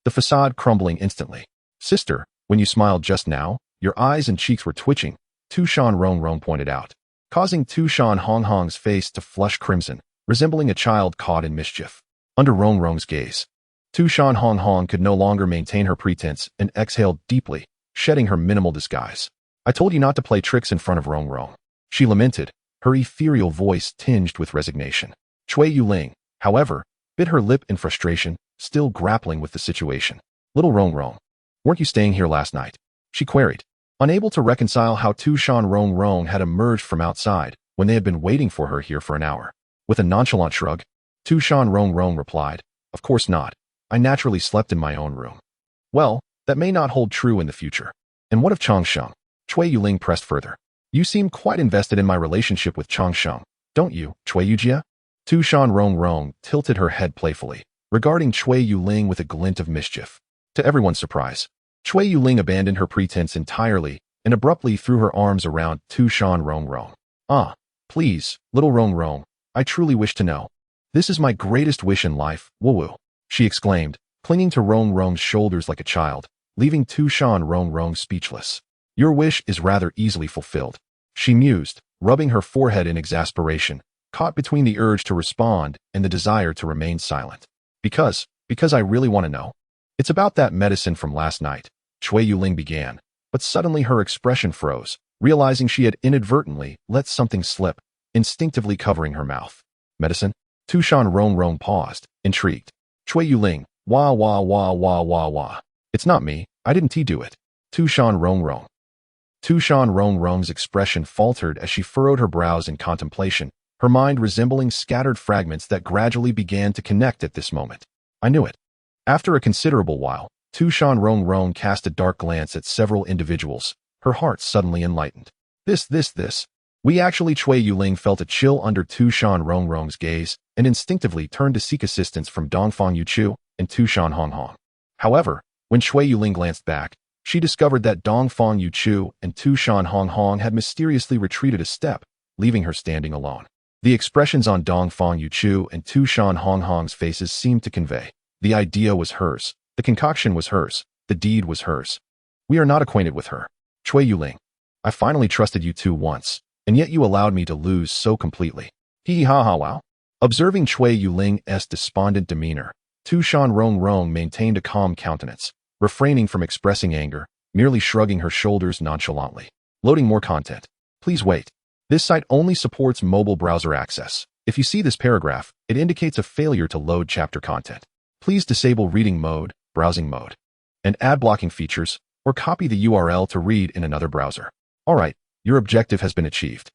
the facade crumbling instantly. Sister, when you smiled just now, your eyes and cheeks were twitching, Tu Shan Rongrong pointed out, causing Tu Shan Rongrong's face to flush crimson, resembling a child caught in mischief. Under Rongrong's gaze, Tu Shan Rongrong could no longer maintain her pretense and exhaled deeply, shedding her minimal disguise. I told you not to play tricks in front of Rongrong. She lamented, her ethereal voice tinged with resignation. Tu Yuling, however, bit her lip in frustration, still grappling with the situation. Little Rongrong, weren't you staying here last night? She queried, unable to reconcile how Tu Shan Rongrong had emerged from outside when they had been waiting for her here for an hour. With a nonchalant shrug, Tu Shan Rongrong replied, of course not. I naturally slept in my own room. Well, that may not hold true in the future. And what of Changsheng? Tu Yuling pressed further. You seem quite invested in my relationship with Changsheng, don't you, Tu Yujia? Tu Shan Rongrong tilted her head playfully, regarding Tu Yuling with a glint of mischief. To everyone's surprise, Tu Yuling abandoned her pretense entirely and abruptly threw her arms around Tu Shan Rongrong. Please, little Rongrong, I truly wish to know. This is my greatest wish in life, woo-woo, she exclaimed, clinging to Rongrong's shoulders like a child, leaving Tu Shan Rongrong speechless. Your wish is rather easily fulfilled, she mused, rubbing her forehead in exasperation, caught between the urge to respond and the desire to remain silent. Because I really want to know. It's about that medicine from last night, Tu Yuling began, but suddenly her expression froze, realizing she had inadvertently let something slip, instinctively covering her mouth. Medicine? Tu Shan Rongrong paused, intrigued. Tu Yuling, wah. It's not me, I didn't do it. Tu Shan Rongrong. Tu Shan Rongrong's expression faltered as she furrowed her brows in contemplation, her mind resembling scattered fragments that gradually began to connect at this moment. I knew it. After a considerable while, Tu Shan Rongrong cast a dark glance at several individuals, her heart suddenly enlightened. This. We actually Tu Yuling felt a chill under Tu Shan Rongrong's gaze and instinctively turned to seek assistance from Dongfang Yuchu and Tu Shan Rongrong. However, when Tu Yuling glanced back, she discovered that Dongfang Yuchu and Tu Shan Rongrong had mysteriously retreated a step, leaving her standing alone. The expressions on Dongfang Yuchu and Tu Shan Rongrong's faces seemed to convey. The idea was hers, the concoction was hers, the deed was hers. We are not acquainted with her. Tu Yuling, I finally trusted you two once, and yet you allowed me to lose so completely. Hee ha ha wow. Observing Tu Yuling's despondent demeanor, Tu Shan Rongrong maintained a calm countenance, refraining from expressing anger, merely shrugging her shoulders nonchalantly. Loading more content. Please wait. This site only supports mobile browser access. If you see this paragraph, it indicates a failure to load chapter content. Please disable reading mode, browsing mode, and ad blocking features, or copy the URL to read in another browser. Alright, your objective has been achieved.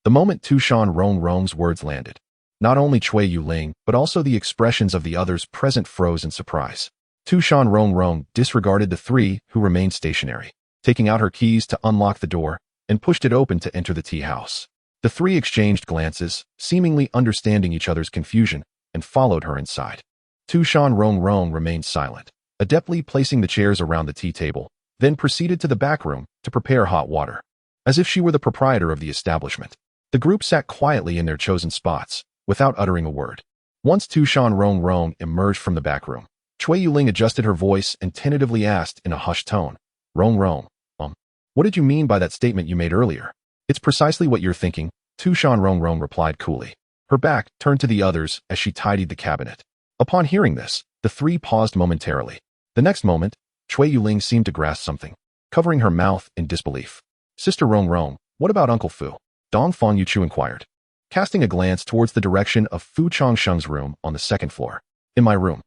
The moment Tu Shan Rongrong's words landed, not only Cui Yuling, but also the expressions of the others present froze in surprise. Tu Shan Rongrong disregarded the three who remained stationary, taking out her keys to unlock the door, and pushed it open to enter the tea house. The three exchanged glances, seemingly understanding each other's confusion, and followed her inside. Tu Shan Rongrong remained silent, adeptly placing the chairs around the tea table, then proceeded to the back room to prepare hot water. As if she were the proprietor of the establishment, the group sat quietly in their chosen spots, without uttering a word. Once Tu Shan Rongrong emerged from the back room, Cui Yuling adjusted her voice and tentatively asked in a hushed tone, Rongrong, what did you mean by that statement you made earlier? It's precisely what you're thinking, Tu Shan Rongrong replied coolly. Her back turned to the others as she tidied the cabinet. Upon hearing this, the three paused momentarily. The next moment, Cui Yuling seemed to grasp something, covering her mouth in disbelief. Sister Rongrong, what about Uncle Fu? Dongfang Yuchu inquired, casting a glance towards the direction of Fu Changsheng's room on the second floor. In my room.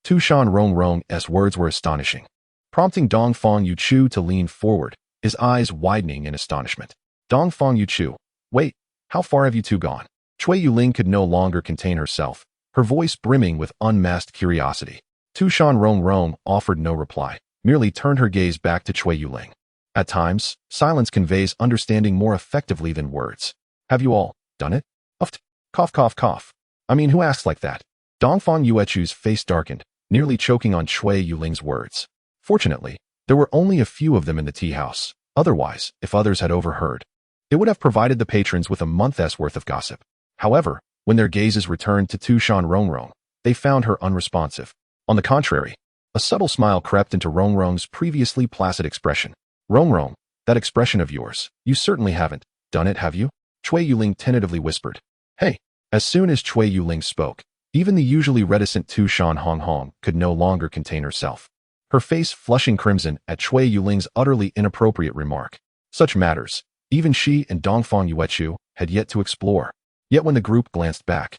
Tu Shan Rongrong's words were astonishing, prompting Dongfang Yuchu to lean forward, his eyes widening in astonishment. Dongfang Yuchu, wait, how far have you two gone? Cui Yuling could no longer contain herself, her voice brimming with unmasked curiosity. Tu Shan Rongrong offered no reply, merely turned her gaze back to Cui Yuling. At times, silence conveys understanding more effectively than words. Have you all done it? Uft. Cough, cough, cough. I mean, who asks like that? Dongfang Yuechu's face darkened, nearly choking on Cui Yuling's words. Fortunately, there were only a few of them in the tea house. Otherwise, if others had overheard, it would have provided the patrons with a month's worth of gossip. However, when their gazes returned to Tu Shan Rongrong, they found her unresponsive. On the contrary, a subtle smile crept into Rongrong's previously placid expression. Rongrong, that expression of yours, you certainly haven't done it, have you? Cui Yuling tentatively whispered. Hey! As soon as Cui Yuling spoke, even the usually reticent Tu Shan Rongrong could no longer contain herself, her face flushing crimson at Cui Yuling's utterly inappropriate remark. Such matters, even she and Dongfang Yuechu had yet to explore. Yet when the group glanced back,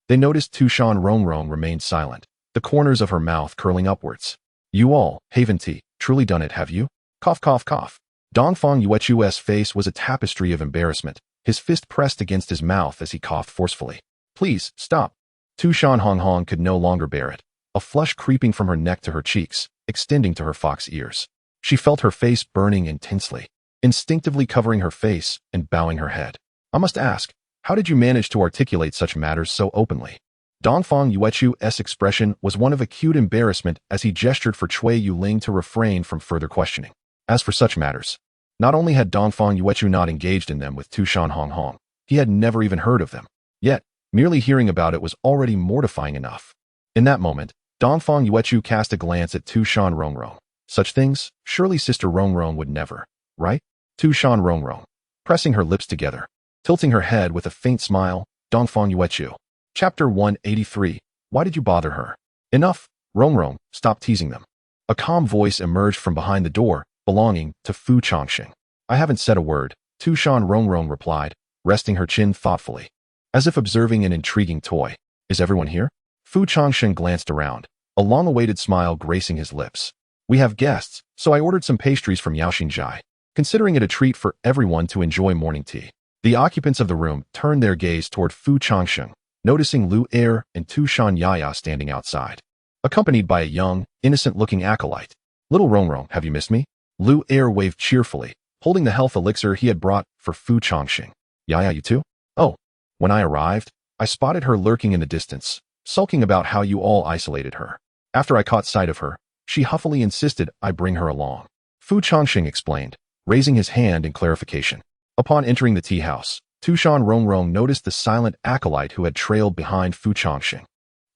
they noticed Tu Shan Rongrong remained silent, the corners of her mouth curling upwards. You all, haven't truly done it, have you? Cough, cough, cough. Dongfang Yuechu's face was a tapestry of embarrassment, his fist pressed against his mouth as he coughed forcefully. Please, stop. Tu Shan Rongrong could no longer bear it, a flush creeping from her neck to her cheeks, extending to her fox ears. She felt her face burning intensely, instinctively covering her face and bowing her head. I must ask, how did you manage to articulate such matters so openly? Dongfang Yuechu's expression was one of acute embarrassment as he gestured for Cui Yuling to refrain from further questioning. As for such matters, not only had Dongfang Yuechu not engaged in them with Tu Shan Rongrong, he had never even heard of them. Yet, merely hearing about it was already mortifying enough. In that moment, Dongfang Yuechu cast a glance at Tu Shan Rongrong. Such things, surely Sister Rongrong would never, right? Tu Shan Rongrong, pressing her lips together, tilting her head with a faint smile, Dongfang Yuechu. Chapter 183, Why did you bother her? Enough, Rongrong, stop teasing them. A calm voice emerged from behind the door, belonging to Fu Changsheng. I haven't said a word, Tu Shan Rongrong replied, resting her chin thoughtfully, as if observing an intriguing toy. Is everyone here? Fu Changsheng glanced around, a long-awaited smile gracing his lips. We have guests, so I ordered some pastries from Yaoxinjai, considering it a treat for everyone to enjoy morning tea. The occupants of the room turned their gaze toward Fu Changsheng, noticing Lu Er and Tu Shan Yaya standing outside, accompanied by a young, innocent-looking acolyte. Little Rongrong, have you missed me? Lu Er waved cheerfully, holding the health elixir he had brought for Fu Changsheng. Yaya, you too? Oh. When I arrived, I spotted her lurking in the distance, sulking about how you all isolated her. After I caught sight of her, she huffily insisted I bring her along. Fu Changsheng explained, raising his hand in clarification. Upon entering the tea house, Tu Shan Rongrong noticed the silent acolyte who had trailed behind Fu Changsheng.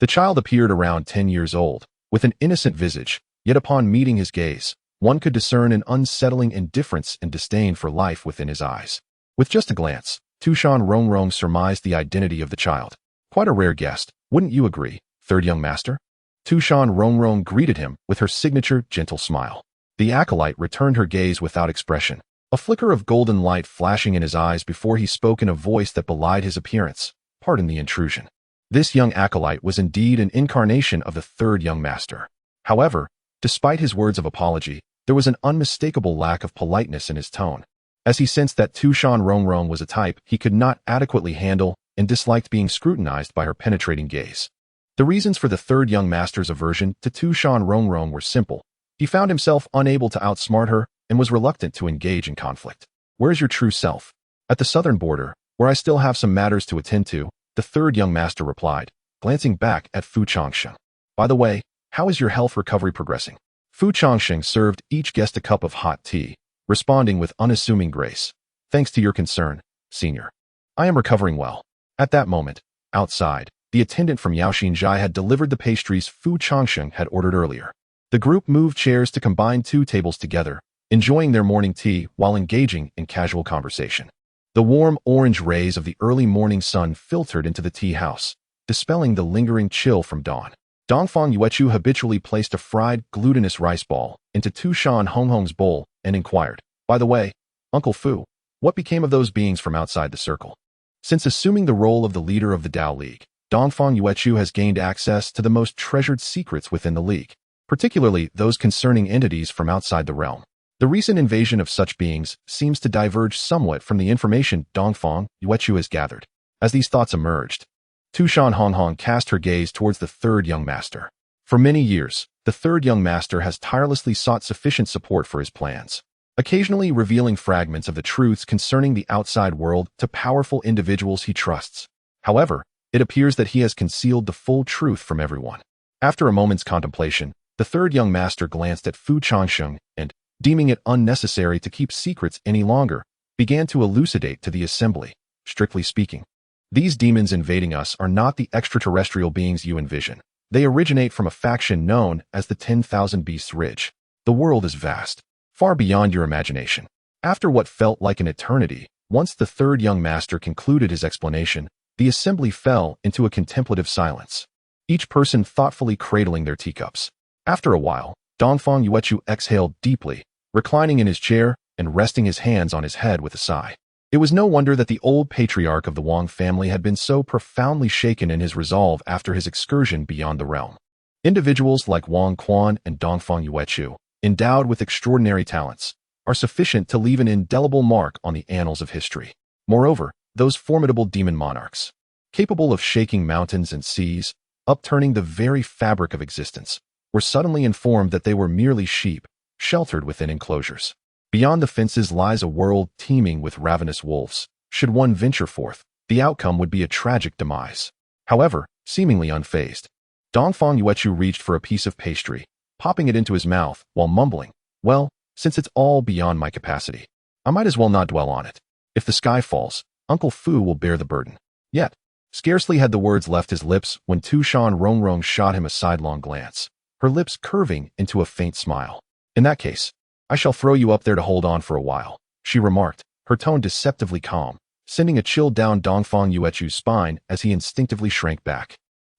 The child appeared around 10 years old, with an innocent visage, yet upon meeting his gaze, one could discern an unsettling indifference and disdain for life within his eyes. With just a glance, Tu Shan Rongrong surmised the identity of the child. Quite a rare guest, wouldn't you agree, third young master? Tu Shan Rongrong greeted him with her signature gentle smile. The acolyte returned her gaze without expression, a flicker of golden light flashing in his eyes before he spoke in a voice that belied his appearance. Pardon the intrusion. This young acolyte was indeed an incarnation of the third young master. However, despite his words of apology, there was an unmistakable lack of politeness in his tone, as he sensed that Tu Shan Rongrong was a type he could not adequately handle and disliked being scrutinized by her penetrating gaze. The reasons for the third young master's aversion to Tu Shan Rongrong were simple. He found himself unable to outsmart her and was reluctant to engage in conflict. Where's your true self? At the southern border, where I still have some matters to attend to, the third young master replied, glancing back at Fu Changsheng. By the way, how is your health recovery progressing? Fu Changsheng served each guest a cup of hot tea, responding with unassuming grace. Thanks to your concern, senior. I am recovering well. At that moment, outside, the attendant from Yaoxinjai had delivered the pastries Fu Changsheng had ordered earlier. The group moved chairs to combine two tables together, enjoying their morning tea while engaging in casual conversation. The warm orange rays of the early morning sun filtered into the tea house, dispelling the lingering chill from dawn. Dongfang Yuechu habitually placed a fried, glutinous rice ball into Tu Shan Rongrong's bowl and inquired, by the way, Uncle Fu, what became of those beings from outside the circle? Since assuming the role of the leader of the Tao League, Dongfang Yuechu has gained access to the most treasured secrets within the League, particularly those concerning entities from outside the realm. The recent invasion of such beings seems to diverge somewhat from the information Dongfang Yuechu has gathered. As these thoughts emerged, Tu Shan Rongrong cast her gaze towards the third young master. For many years, the third young master has tirelessly sought sufficient support for his plans, occasionally revealing fragments of the truths concerning the outside world to powerful individuals he trusts. However, it appears that he has concealed the full truth from everyone. After a moment's contemplation, the third young master glanced at Fu Changsheng and, deeming it unnecessary to keep secrets any longer, began to elucidate to the assembly. Strictly speaking, these demons invading us are not the extraterrestrial beings you envision. They originate from a faction known as the 10,000 Beasts Ridge. The world is vast, far beyond your imagination. After what felt like an eternity, once the third young master concluded his explanation, the assembly fell into a contemplative silence, each person thoughtfully cradling their teacups. After a while, Dongfang Yuechu exhaled deeply, reclining in his chair and resting his hands on his head with a sigh. It was no wonder that the old patriarch of the Wang family had been so profoundly shaken in his resolve after his excursion beyond the realm. Individuals like Wang Quan and Dongfang Yuechu, endowed with extraordinary talents, are sufficient to leave an indelible mark on the annals of history. Moreover, those formidable demon monarchs, capable of shaking mountains and seas, upturning the very fabric of existence, were suddenly informed that they were merely sheep, sheltered within enclosures. Beyond the fences lies a world teeming with ravenous wolves. Should one venture forth, the outcome would be a tragic demise. However, seemingly unfazed, Dongfang Yuechu reached for a piece of pastry, popping it into his mouth while mumbling, well, since it's all beyond my capacity, I might as well not dwell on it. If the sky falls, Uncle Fu will bear the burden. Yet, scarcely had the words left his lips when Tu Shan Rongrong shot him a sidelong glance, her lips curving into a faint smile. In that case, I shall throw you up there to hold on for a while, she remarked, her tone deceptively calm, sending a chill down Dongfang Yuechu's spine as he instinctively shrank back.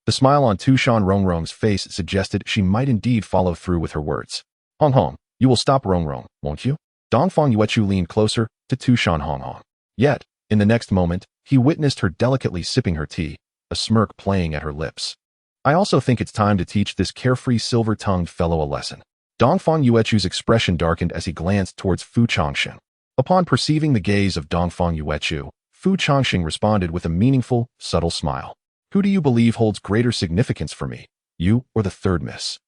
The smile on Tu Shan Rongrong's face suggested she might indeed follow through with her words. Hong Hong, you will stop Rongrong, won't you? Dongfang Yuechu leaned closer to Tu Shan Rongrong. Yet, in the next moment, he witnessed her delicately sipping her tea, a smirk playing at her lips. I also think it's time to teach this carefree silver-tongued fellow a lesson. Dongfang Yuechu's expression darkened as he glanced towards Fu Changsheng. Upon perceiving the gaze of Dongfang Yuechu, Fu Changsheng responded with a meaningful, subtle smile. Who do you believe holds greater significance for me, you or the third miss?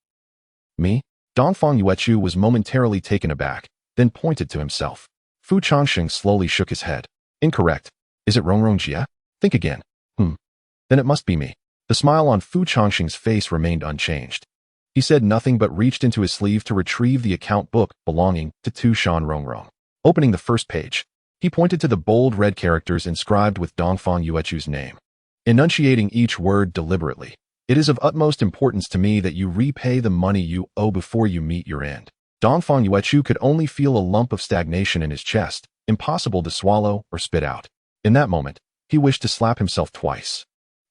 Me? Dongfang Yuechu was momentarily taken aback, then pointed to himself. Fu Changsheng slowly shook his head. Incorrect. Is it Rongrong Jia? Think again. Then it must be me. The smile on Fu Changsheng's face remained unchanged. He said nothing but reached into his sleeve to retrieve the account book belonging to Tu Shan Rongrong. Opening the first page, he pointed to the bold red characters inscribed with Dongfang Yuechu's name. Enunciating each word deliberately, it is of utmost importance to me that you repay the money you owe before you meet your end. Dongfang Yuechu could only feel a lump of stagnation in his chest, impossible to swallow or spit out. In that moment, he wished to slap himself twice.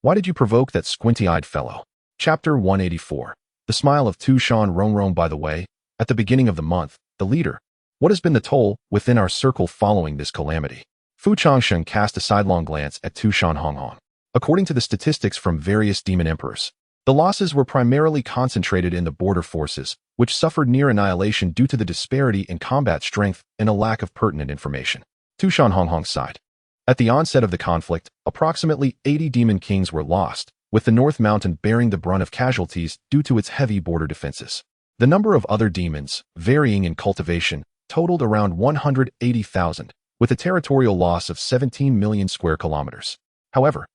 Why did you provoke that squinty-eyed fellow? Chapter 184. The smile of Tu Shan Rongrong. By the way, at the beginning of the month, the leader, What has been the toll within our circle following this calamity? Fu Changsheng cast a sidelong glance at Tu Shan Rongrong. According to the statistics from various demon emperors, the losses were primarily concentrated in the border forces, which suffered near annihilation due to the disparity in combat strength and a lack of pertinent information. Tu Shan Rongrong sighed. At the onset of the conflict, approximately 80 demon kings were lost, with the North Mountain bearing the brunt of casualties due to its heavy border defenses. The number of other demons, varying in cultivation, totaled around 180,000, with a territorial loss of 17 million square kilometers. However,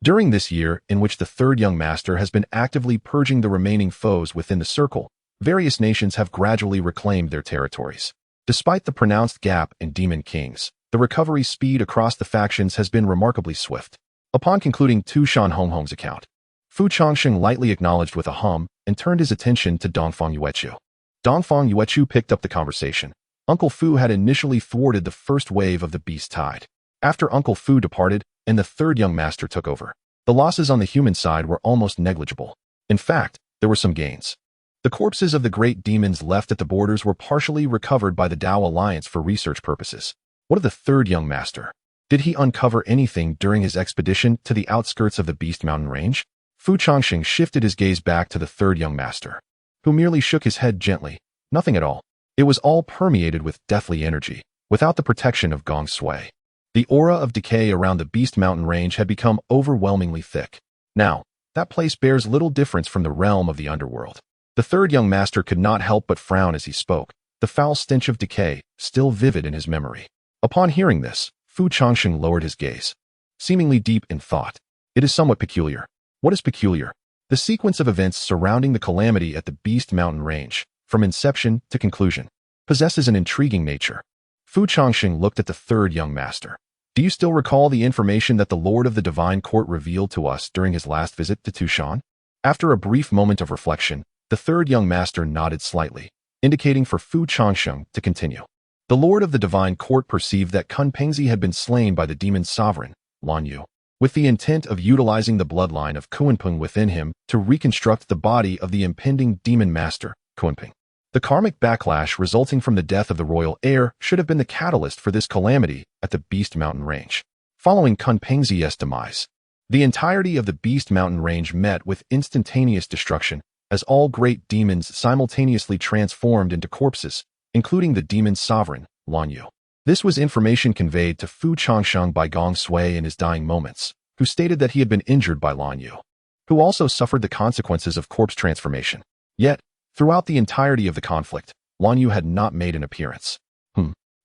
during this year in which the third young master has been actively purging the remaining foes within the circle, various nations have gradually reclaimed their territories. Despite the pronounced gap in demon kings, the recovery speed across the factions has been remarkably swift. Upon concluding Tu Shan Rongrong's account, Fu Changsheng lightly acknowledged with a hum and turned his attention to Dongfang Yuechu. Dongfang Yuechu picked up the conversation. Uncle Fu had initially thwarted the first wave of the beast tide. After Uncle Fu departed and the third young master took over, the losses on the human side were almost negligible. In fact, there were some gains. The corpses of the great demons left at the borders were partially recovered by the Dao Alliance for research purposes. What of the third young master? Did he uncover anything during his expedition to the outskirts of the Beast Mountain range? Fu Changsheng shifted his gaze back to the third young master, who merely shook his head gently. Nothing at all. It was all permeated with deathly energy, without the protection of gong shui. The aura of decay around the Beast Mountain range had become overwhelmingly thick. Now, that place bears little difference from the realm of the underworld. The third young master could not help but frown as he spoke, the foul stench of decay still vivid in his memory. Upon hearing this, Fu Changsheng lowered his gaze, seemingly deep in thought. It is somewhat peculiar. What is peculiar? The sequence of events surrounding the calamity at the Beast Mountain range, from inception to conclusion, possesses an intriguing nature. Fu Changsheng looked at the third young master. Do you still recall the information that the Lord of the Divine Court revealed to us during his last visit to Tu Shan? After a brief moment of reflection, the third young master nodded slightly, indicating for Fu Changsheng to continue. The Lord of the Divine Court perceived that Kun Pengzi had been slain by the demon sovereign, Lan Yu, with the intent of utilizing the bloodline of Kunpeng within him to reconstruct the body of the impending demon master, Kunpeng. The karmic backlash resulting from the death of the royal heir should have been the catalyst for this calamity at the Beast Mountain range. Following Kun Pengzi's demise, the entirety of the Beast Mountain range met with instantaneous destruction as all great demons simultaneously transformed into corpses, including the demon sovereign, Lan Yu. This was information conveyed to Fu Changsheng by Gong Sui in his dying moments, who stated that he had been injured by Lan Yu, who also suffered the consequences of corpse transformation. Yet, throughout the entirety of the conflict, Lan Yu had not made an appearance.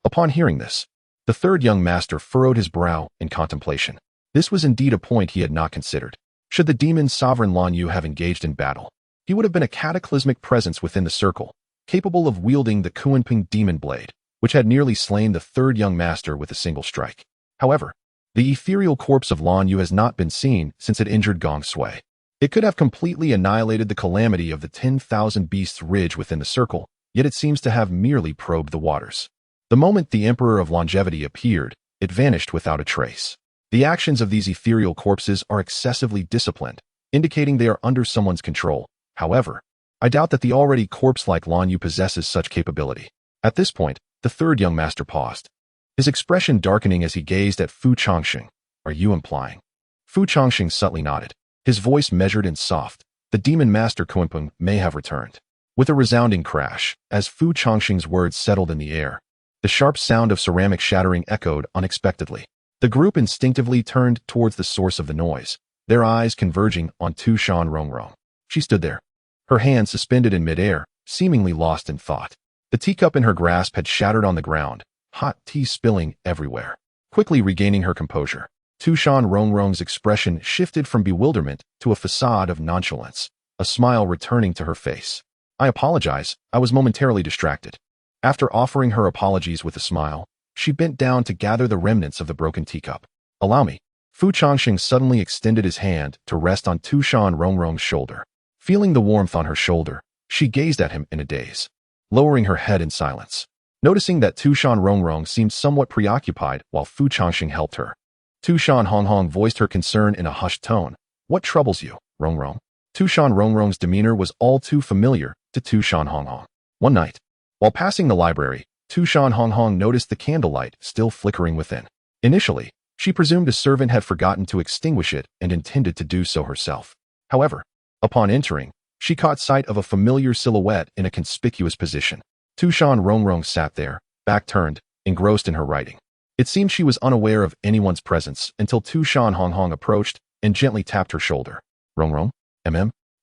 Upon hearing this, the third young master furrowed his brow in contemplation. This was indeed a point he had not considered. Should the demon sovereign Lan Yu have engaged in battle, he would have been a cataclysmic presence within the circle, capable of wielding the Kunpeng demon blade, which had nearly slain the third young master with a single strike. However, the ethereal corpse of Lan Yu has not been seen since it injured Gong Sui. It could have completely annihilated the calamity of the 10,000 Beasts Ridge within the circle, yet it seems to have merely probed the waters. The moment the Emperor of Longevity appeared, it vanished without a trace. The actions of these ethereal corpses are excessively disciplined, indicating they are under someone's control. However, I doubt that the already corpse-like Lan Yu possesses such capability. At this point, the third young master paused, his expression darkening as he gazed at Fu Changsheng. Are you implying? Fu Changsheng subtly nodded, his voice measured and soft. The demon master Kunpeng may have returned. With a resounding crash, as Fu Changsheng's words settled in the air, the sharp sound of ceramic shattering echoed unexpectedly. The group instinctively turned towards the source of the noise, their eyes converging on Tu Shan Rongrong. She stood there, her hand suspended in midair, seemingly lost in thought. The teacup in her grasp had shattered on the ground, hot tea spilling everywhere. Quickly regaining her composure, Tu Shan Rongrong's expression shifted from bewilderment to a facade of nonchalance, a smile returning to her face. I apologize, I was momentarily distracted. After offering her apologies with a smile, she bent down to gather the remnants of the broken teacup. Allow me. Fu Changsheng suddenly extended his hand to rest on Tu Shan Rongrong's shoulder. Feeling the warmth on her shoulder, she gazed at him in a daze, lowering her head in silence. Noticing that Tu Shan Rongrong seemed somewhat preoccupied while Fu Changsheng helped her, Tu Shan Rongrong voiced her concern in a hushed tone. What troubles you, Rongrong? Tu Shan Rongrong's demeanor was all too familiar to Tu Shan Rongrong. One night, while passing the library, Tu Shan Rongrong noticed the candlelight still flickering within. Initially, she presumed a servant had forgotten to extinguish it and intended to do so herself. However, upon entering, she caught sight of a familiar silhouette in a conspicuous position. Tu Shan Rongrong sat there, back turned, engrossed in her writing. It seemed she was unaware of anyone's presence until Tu Shan Rongrong approached and gently tapped her shoulder. Rongrong?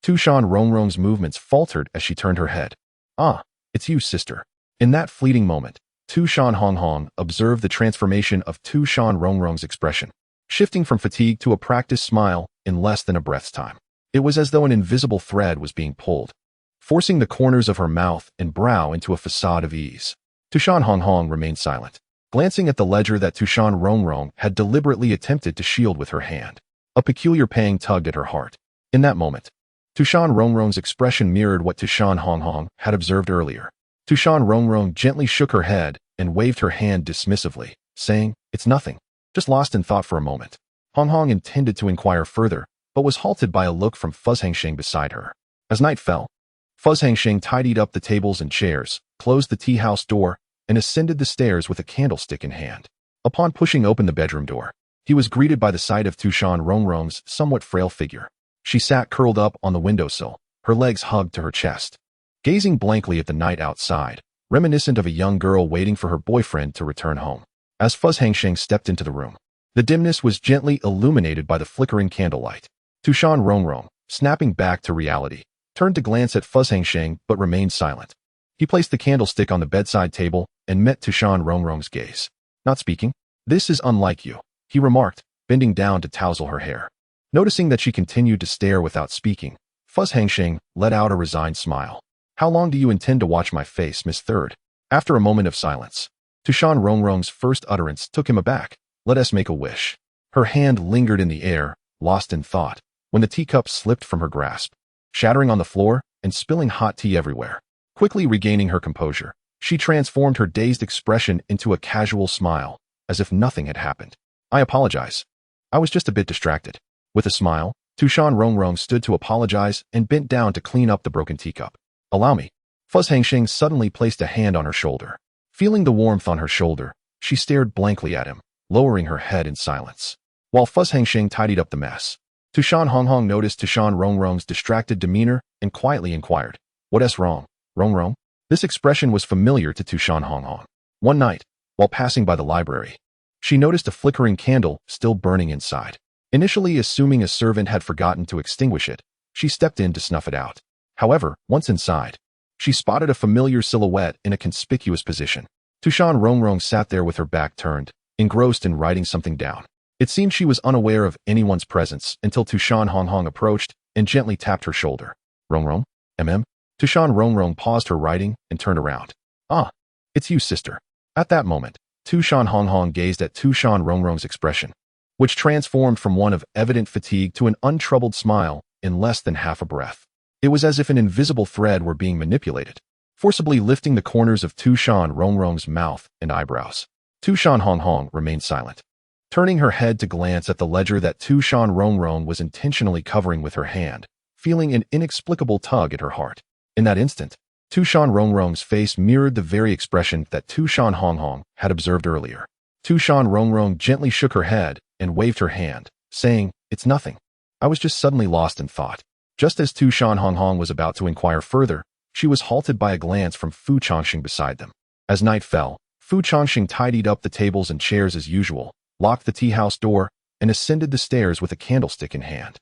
Tu Shan Rongrong's movements faltered as she turned her head. Ah, it's you, sister. In that fleeting moment, Tu Shan Rongrong observed the transformation of Tu Shan Rongrong's expression, shifting from fatigue to a practiced smile in less than a breath's time. It was as though an invisible thread was being pulled, forcing the corners of her mouth and brow into a facade of ease. Tu Shan Rongrong remained silent, glancing at the ledger that Tu Shan Rongrong had deliberately attempted to shield with her hand. A peculiar pang tugged at her heart. In that moment, Tu Shan Rongrong's expression mirrored what Tu Shan Rongrong had observed earlier. Tu Shan Rongrong gently shook her head and waved her hand dismissively, saying, "It's nothing." Just lost in thought for a moment, Rongrong intended to inquire further, but was halted by a look from Changsheng beside her. As night fell, Changsheng tidied up the tables and chairs, closed the tea house door, and ascended the stairs with a candlestick in hand. Upon pushing open the bedroom door, he was greeted by the sight of Tu Shan Rongrong's somewhat frail figure. She sat curled up on the windowsill, her legs hugged to her chest, gazing blankly at the night outside, reminiscent of a young girl waiting for her boyfriend to return home. As Changsheng stepped into the room, the dimness was gently illuminated by the flickering candlelight. Tu Shan Rongrong, snapping back to reality, turned to glance at Changsheng but remained silent. He placed the candlestick on the bedside table and met Tu Shan Rongrong's gaze. "Not speaking? This is unlike you," he remarked, bending down to tousle her hair. Noticing that she continued to stare without speaking, Changsheng let out a resigned smile. "How long do you intend to watch my face, Miss Third?" After a moment of silence, Tu Shan Rongrong's first utterance took him aback. "Let us make a wish." Her hand lingered in the air, lost in thought, when the teacup slipped from her grasp, shattering on the floor and spilling hot tea everywhere. Quickly regaining her composure, she transformed her dazed expression into a casual smile, as if nothing had happened. "I apologize. I was just a bit distracted." With a smile, Tu Shan Rongrong stood to apologize and bent down to clean up the broken teacup. "Allow me." Changsheng suddenly placed a hand on her shoulder. Feeling the warmth on her shoulder, she stared blankly at him, lowering her head in silence. While Changsheng tidied up the mess, Tu Shan Rongrong noticed Tu Shan Rongrong's distracted demeanor and quietly inquired, "What's wrong, Rongrong?" This expression was familiar to Tu Shan Rongrong. One night, while passing by the library, she noticed a flickering candle still burning inside. Initially assuming a servant had forgotten to extinguish it, she stepped in to snuff it out. However, once inside, she spotted a familiar silhouette in a conspicuous position. Tu Shan Rongrong sat there with her back turned, engrossed in writing something down. It seemed she was unaware of anyone's presence until Tu Shan Rongrong approached and gently tapped her shoulder. "Rongrong? Tu Shan Rongrong paused her writing and turned around. "Ah, it's you, sister." At that moment, Tu Shan Rongrong gazed at Tu Shan Rongrong's expression, which transformed from one of evident fatigue to an untroubled smile in less than half a breath. It was as if an invisible thread were being manipulated, forcibly lifting the corners of Tu Shan Rongrong's mouth and eyebrows. Tu Shan Rongrong remained silent, turning her head to glance at the ledger that Tu Shan Rongrong was intentionally covering with her hand, feeling an inexplicable tug at her heart. In that instant, Tu Shan Rongrong's face mirrored the very expression that Tu Shan Rongrong had observed earlier. Tu Shan Rongrong gently shook her head and waved her hand, saying, "It's nothing. I was just suddenly lost in thought." Just as Tu Shan Rongrong was about to inquire further, she was halted by a glance from Changsheng beside them. As night fell, Changsheng tidied up the tables and chairs as usual, locked the tea house door, and ascended the stairs with a candlestick in hand.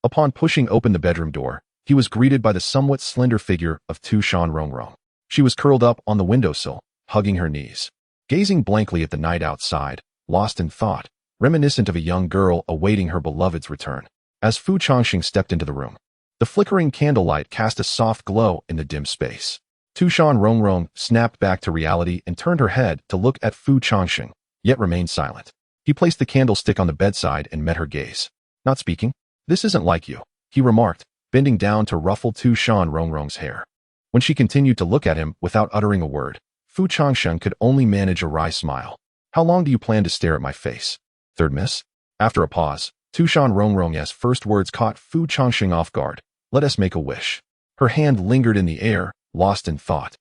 Upon pushing open the bedroom door, he was greeted by the somewhat slender figure of Tu Shan Rongrong. She was curled up on the windowsill, hugging her knees, gazing blankly at the night outside, lost in thought, reminiscent of a young girl awaiting her beloved's return. As Changsheng stepped into the room, the flickering candlelight cast a soft glow in the dim space. Tu Shan Rongrong snapped back to reality and turned her head to look at Changsheng, yet remained silent. He placed the candlestick on the bedside and met her gaze. "Not speaking? This isn't like you," he remarked, bending down to ruffle Tu Shan Rongrong's hair. When she continued to look at him without uttering a word, Changsheng could only manage a wry smile. "How long do you plan to stare at my face, Third Miss?" After a pause, Tu Shan Rongrong's first words caught Changsheng off guard. "Let us make a wish." Her hand lingered in the air, lost in thought,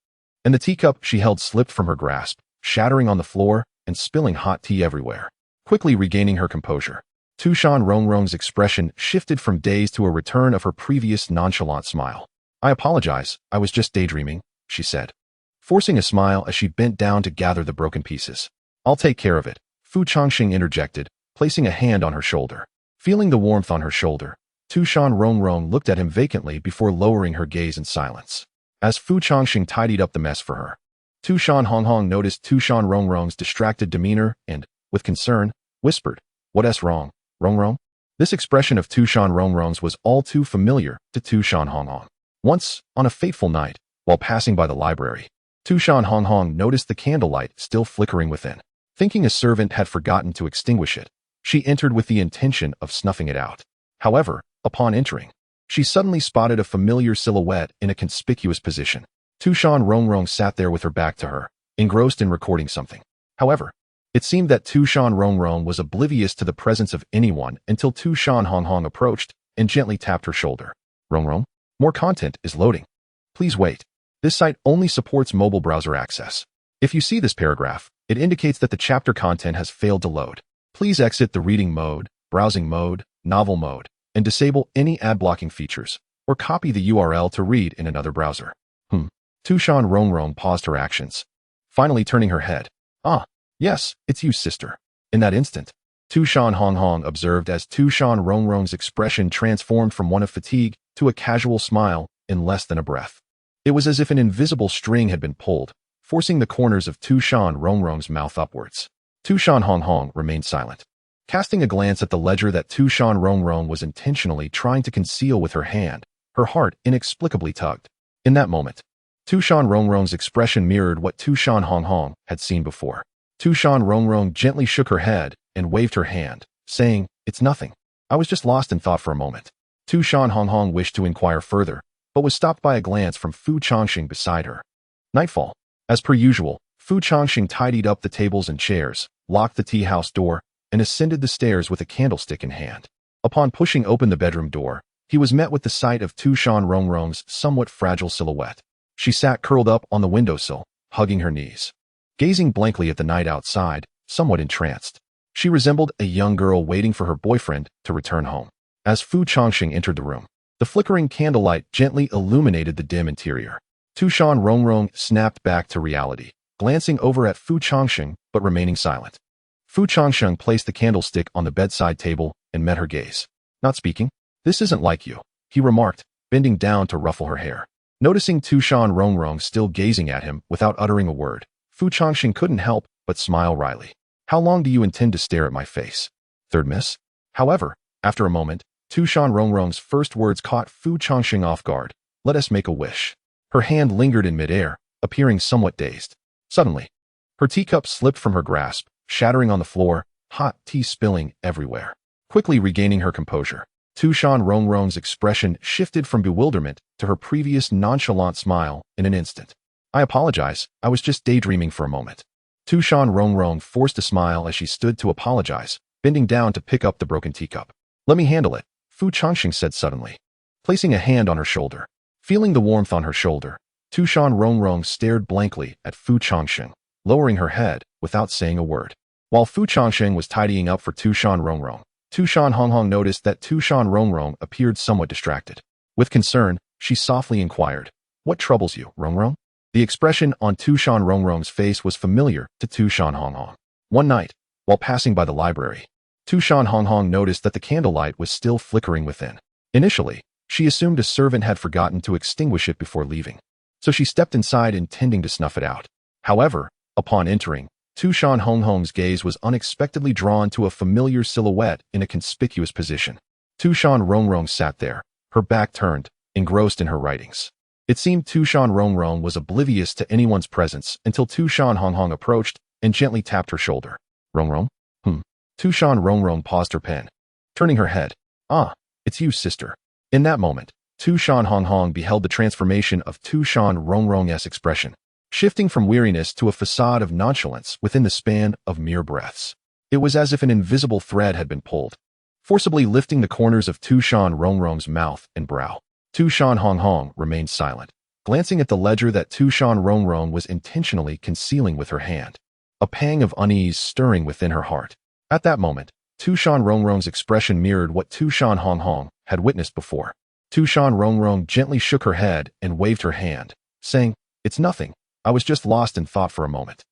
and the teacup she held slipped from her grasp, shattering on the floor and spilling hot tea everywhere. Quickly regaining her composure, Tu Shan Rongrong's expression shifted from daze to a return of her previous nonchalant smile. "I apologize, I was just daydreaming," she said, forcing a smile as she bent down to gather the broken pieces. "I'll take care of it," Fu Changsheng interjected, placing a hand on her shoulder. Feeling the warmth on her shoulder, Tu Shan Rongrong looked at him vacantly before lowering her gaze in silence. As Fu Changsheng tidied up the mess for her, Tu Shan Rongrong noticed Tu Shan Rongrong's distracted demeanor and, with concern, whispered, "What's wrong, Rongrong?" This expression of Tu Shan Rongrong's was all too familiar to Tu Shan Rongrong. Once, on a fateful night, while passing by the library, Tu Shan Rongrong noticed the candlelight still flickering within. Thinking a servant had forgotten to extinguish it, she entered with the intention of snuffing it out. However, upon entering, she suddenly spotted a familiar silhouette in a conspicuous position. Tu Shan Rongrong sat there with her back to her, engrossed in recording something. However, it seemed that Tu Shan Rongrong was oblivious to the presence of anyone until Tu Shan Rongrong approached and gently tapped her shoulder. "Rongrong, more content is loading. Please wait. This site only supports mobile browser access. If you see this paragraph, it indicates that the chapter content has failed to load. Please exit the reading mode, browsing mode, novel mode, and disable any ad blocking features, or copy the URL to read in another browser." Tu Shan Rongrong paused her actions, finally turning her head. "Ah, yes, it's you, sister." In that instant, Tu Shan Rongrong observed as Tu Shan Rongrong's expression transformed from one of fatigue to a casual smile in less than a breath. It was as if an invisible string had been pulled, forcing the corners of Tu Shan Rongrong's mouth upwards. Tu Shan Rongrong remained silent, casting a glance at the ledger that Tu Shan Rongrong was intentionally trying to conceal with her hand. Her heart inexplicably tugged. In that moment, Tu Shan Rongrong's expression mirrored what Tu Shan Rongrong had seen before. Tu Shan Rongrong gently shook her head and waved her hand, saying, "It's nothing. I was just lost in thought for a moment." Tu Shan Rongrong wished to inquire further, but was stopped by a glance from Fu Changsheng beside her. Nightfall. As per usual, Fu Changsheng tidied up the tables and chairs, locked the tea house door, and ascended the stairs with a candlestick in hand. Upon pushing open the bedroom door, he was met with the sight of Tu Shan Rongrong's somewhat fragile silhouette. She sat curled up on the windowsill, hugging her knees, gazing blankly at the night outside, somewhat entranced. She resembled a young girl waiting for her boyfriend to return home. As Fu Changsheng entered the room, the flickering candlelight gently illuminated the dim interior. Tu Shan Rongrong snapped back to reality, glancing over at Fu Changsheng but remaining silent. Fu Changsheng placed the candlestick on the bedside table and met her gaze. "Not speaking? This isn't like you," he remarked, bending down to ruffle her hair. Noticing Tu Shan Rongrong still gazing at him without uttering a word, Fu Changsheng couldn't help but smile wryly. "How long do you intend to stare at my face? Third miss?" However, after a moment, Tu Shan Rongrong's first words caught Fu Changsheng off guard. "Let us make a wish." Her hand lingered in midair, appearing somewhat dazed. Suddenly, her teacup slipped from her grasp, shattering on the floor, hot tea spilling everywhere. Quickly regaining her composure, Tu Shan Rongrong's expression shifted from bewilderment to her previous nonchalant smile in an instant. "I apologize, I was just daydreaming for a moment." Tu Shan Rongrong forced a smile as she stood to apologize, bending down to pick up the broken teacup. "Let me handle it," Fu Changsheng said suddenly, placing a hand on her shoulder. Feeling the warmth on her shoulder, Tu Shan Rongrong stared blankly at Fu Changsheng, lowering her head without saying a word. While Fu Changsheng was tidying up for Tu Shan Rongrong, Tu Shan Rongrong noticed that Tu Shan Rongrong appeared somewhat distracted. With concern, she softly inquired, "What troubles you, Rongrong?" The expression on Tu Shan Rongrong's face was familiar to Tu Shan Rongrong. One night, while passing by the library, Tu Shan Rongrong noticed that the candlelight was still flickering within. Initially, she assumed a servant had forgotten to extinguish it before leaving, so she stepped inside intending to snuff it out. However, upon entering, Tu Shan Rongrong's gaze was unexpectedly drawn to a familiar silhouette in a conspicuous position. Tu Shan Rongrong sat there, her back turned, engrossed in her writings. It seemed Tu Shan Rongrong was oblivious to anyone's presence until Tu Shan Rongrong approached and gently tapped her shoulder. "Rongrong?" Tu Shan Rongrong paused her pen, turning her head. "Ah, it's you, sister." In that moment, Tu Shan Rongrong beheld the transformation of Tu Shan Rongrong's expression, shifting from weariness to a facade of nonchalance within the span of mere breaths. It was as if an invisible thread had been pulled, forcibly lifting the corners of Tu Shan Rongrong's mouth and brow. Tu Shan Rongrong remained silent, glancing at the ledger that Tu Shan Rongrong was intentionally concealing with her hand, a pang of unease stirring within her heart. At that moment, Tu Shan Rongrong's expression mirrored what Tu Shan Rongrong had witnessed before. Tu Shan Rongrong gently shook her head and waved her hand, saying, "It's nothing. I was just lost in thought for a moment."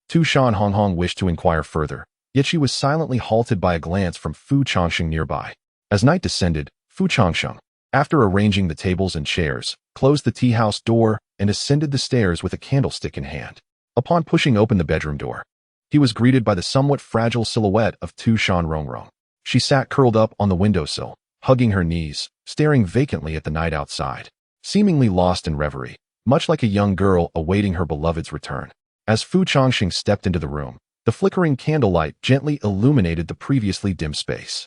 Tu Shan Rongrong wished to inquire further, yet she was silently halted by a glance from Fu Changsheng nearby. As night descended, Fu Changsheng, after arranging the tables and chairs, closed the tea house door and ascended the stairs with a candlestick in hand. Upon pushing open the bedroom door, he was greeted by the somewhat fragile silhouette of Tu Shan Rongrong. She sat curled up on the windowsill, hugging her knees, staring vacantly at the night outside, seemingly lost in reverie, much like a young girl awaiting her beloved's return. As Fu Changsheng stepped into the room, the flickering candlelight gently illuminated the previously dim space.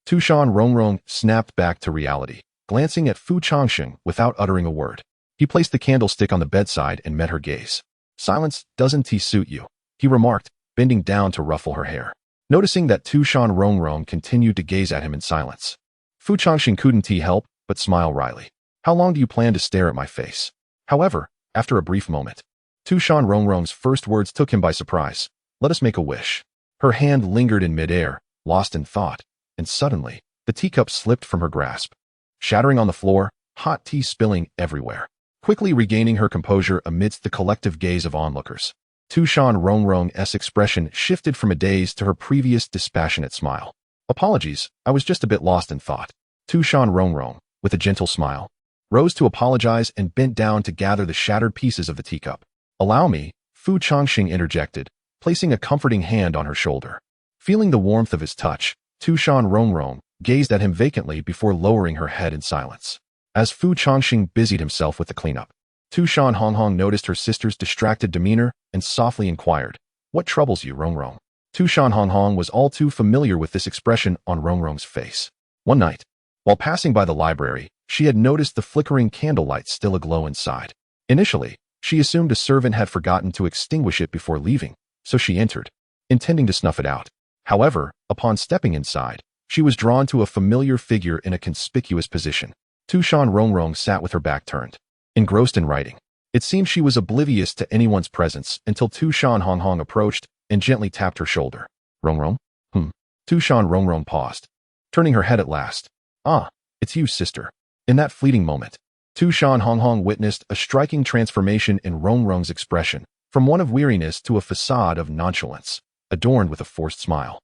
Tu Shan Rongrong snapped back to reality, glancing at Fu Changsheng without uttering a word. He placed the candlestick on the bedside and met her gaze. "Silence doesn't suit you," he remarked, bending down to ruffle her hair. Noticing that Tu Shan Rongrong continued to gaze at him in silence, Fu Changsheng couldn't help but smile wryly. "How long do you plan to stare at my face?" However, after a brief moment, Tu Shan Rongrong's first words took him by surprise. "Let us make a wish." Her hand lingered in midair, lost in thought, and suddenly, the teacup slipped from her grasp, shattering on the floor, hot tea spilling everywhere. Quickly regaining her composure amidst the collective gaze of onlookers, Tu Shan Rongrong's expression shifted from a daze to her previous dispassionate smile. "Apologies, I was just a bit lost in thought." Tu Shan Rongrong, with a gentle smile, rose to apologize and bent down to gather the shattered pieces of the teacup. "Allow me," Fu Changsheng interjected, placing a comforting hand on her shoulder. Feeling the warmth of his touch, Tu Shan Rongrong gazed at him vacantly before lowering her head in silence. As Fu Changsheng busied himself with the cleanup, Tu Shan Rongrong noticed her sister's distracted demeanor and softly inquired, "What troubles you, Rongrong?" Tu Shan Rongrong was all too familiar with this expression on Rongrong's face. One night, while passing by the library, she had noticed the flickering candlelight still aglow inside. Initially, she assumed a servant had forgotten to extinguish it before leaving, so she entered, intending to snuff it out. However, upon stepping inside, she was drawn to a familiar figure in a conspicuous position. Tu Shan Rongrong sat with her back turned, engrossed in writing. It seemed she was oblivious to anyone's presence until Tu Shan Rongrong approached and gently tapped her shoulder. "Rongrong?" Tu Shan Rongrong paused, turning her head at last. "Ah, it's you, sister." In that fleeting moment, Tu Shan Rongrong witnessed a striking transformation in Rongrong's expression, from one of weariness to a facade of nonchalance, adorned with a forced smile,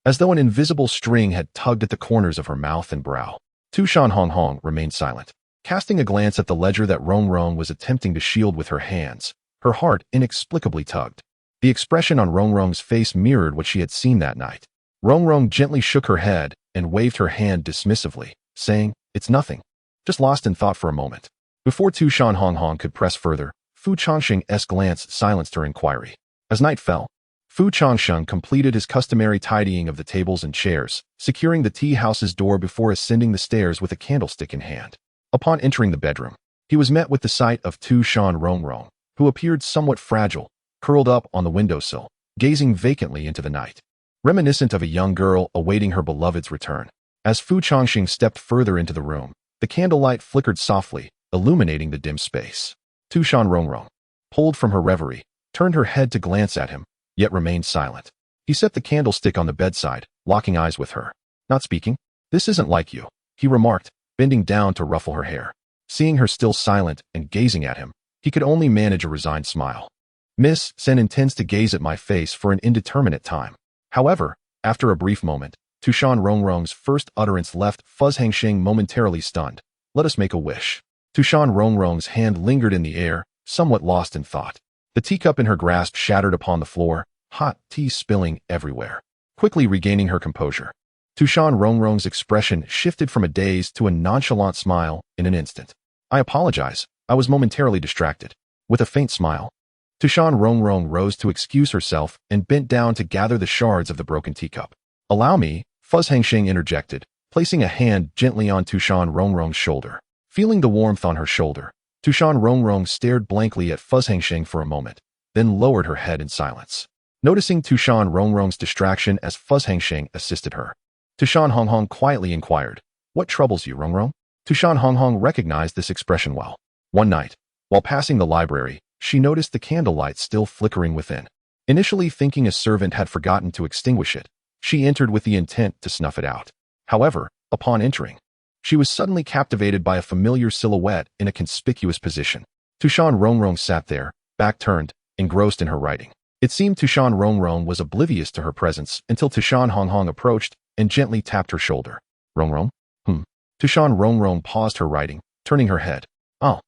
as though an invisible string had tugged at the corners of her mouth and brow. Tu Shan Rongrong remained silent, casting a glance at the ledger that Rongrong was attempting to shield with her hands. Her heart inexplicably tugged. The expression on Rongrong's face mirrored what she had seen that night. Rongrong gently shook her head and waved her hand dismissively, saying, "It's nothing. Just lost in thought for a moment." Before Tu Shan Rongrong could press further, Fu Changsheng's glance silenced her inquiry. As night fell, Fu Changsheng completed his customary tidying of the tables and chairs, securing the tea house's door before ascending the stairs with a candlestick in hand. Upon entering the bedroom, he was met with the sight of Tu Shan Rongrong, who appeared somewhat fragile, curled up on the windowsill, gazing vacantly into the night, reminiscent of a young girl awaiting her beloved's return. As Fu Changsheng stepped further into the room, the candlelight flickered softly, illuminating the dim space. Tu Shan Rongrong, pulled from her reverie, turned her head to glance at him, yet remained silent. He set the candlestick on the bedside, locking eyes with her. "Not speaking? This isn't like you," he remarked, bending down to ruffle her hair. Seeing her still silent and gazing at him, he could only manage a resigned smile. "Miss Sen intends to gaze at my face for an indeterminate time." However, after a brief moment, Tu Shan Rongrong's first utterance left Changsheng momentarily stunned. "Let us make a wish." Tu Shan Rongrong's hand lingered in the air, somewhat lost in thought. The teacup in her grasp shattered upon the floor, hot tea spilling everywhere. Quickly regaining her composure, Tu Shan Rongrong's expression shifted from a daze to a nonchalant smile in an instant. "I apologize, I was momentarily distracted." With a faint smile, Tu Shan Rongrong rose to excuse herself and bent down to gather the shards of the broken teacup. "Allow me," Changsheng interjected, placing a hand gently on Tu Shan Rongrong's shoulder. Feeling the warmth on her shoulder, Tu Shan Rongrong stared blankly at Changsheng for a moment, then lowered her head in silence. Noticing Tu Shan Rongrong's distraction as Changsheng assisted her, Tu Shan Rongrong quietly inquired, "What troubles you, Rongrong?" Tu Shan Rongrong recognized this expression well. One night, While passing the library, she noticed the candlelight still flickering within. Initially thinking a servant had forgotten to extinguish it, she entered with the intent to snuff it out. However, upon entering, she was suddenly captivated by a familiar silhouette in a conspicuous position. Tu Shan Rongrong sat there, back turned, engrossed in her writing. It seemed Tu Shan Rongrong was oblivious to her presence until Tu Shan Rongrong approached and gently tapped her shoulder. Rongrong? Tu Shan Rongrong paused her writing, turning her head. Oh,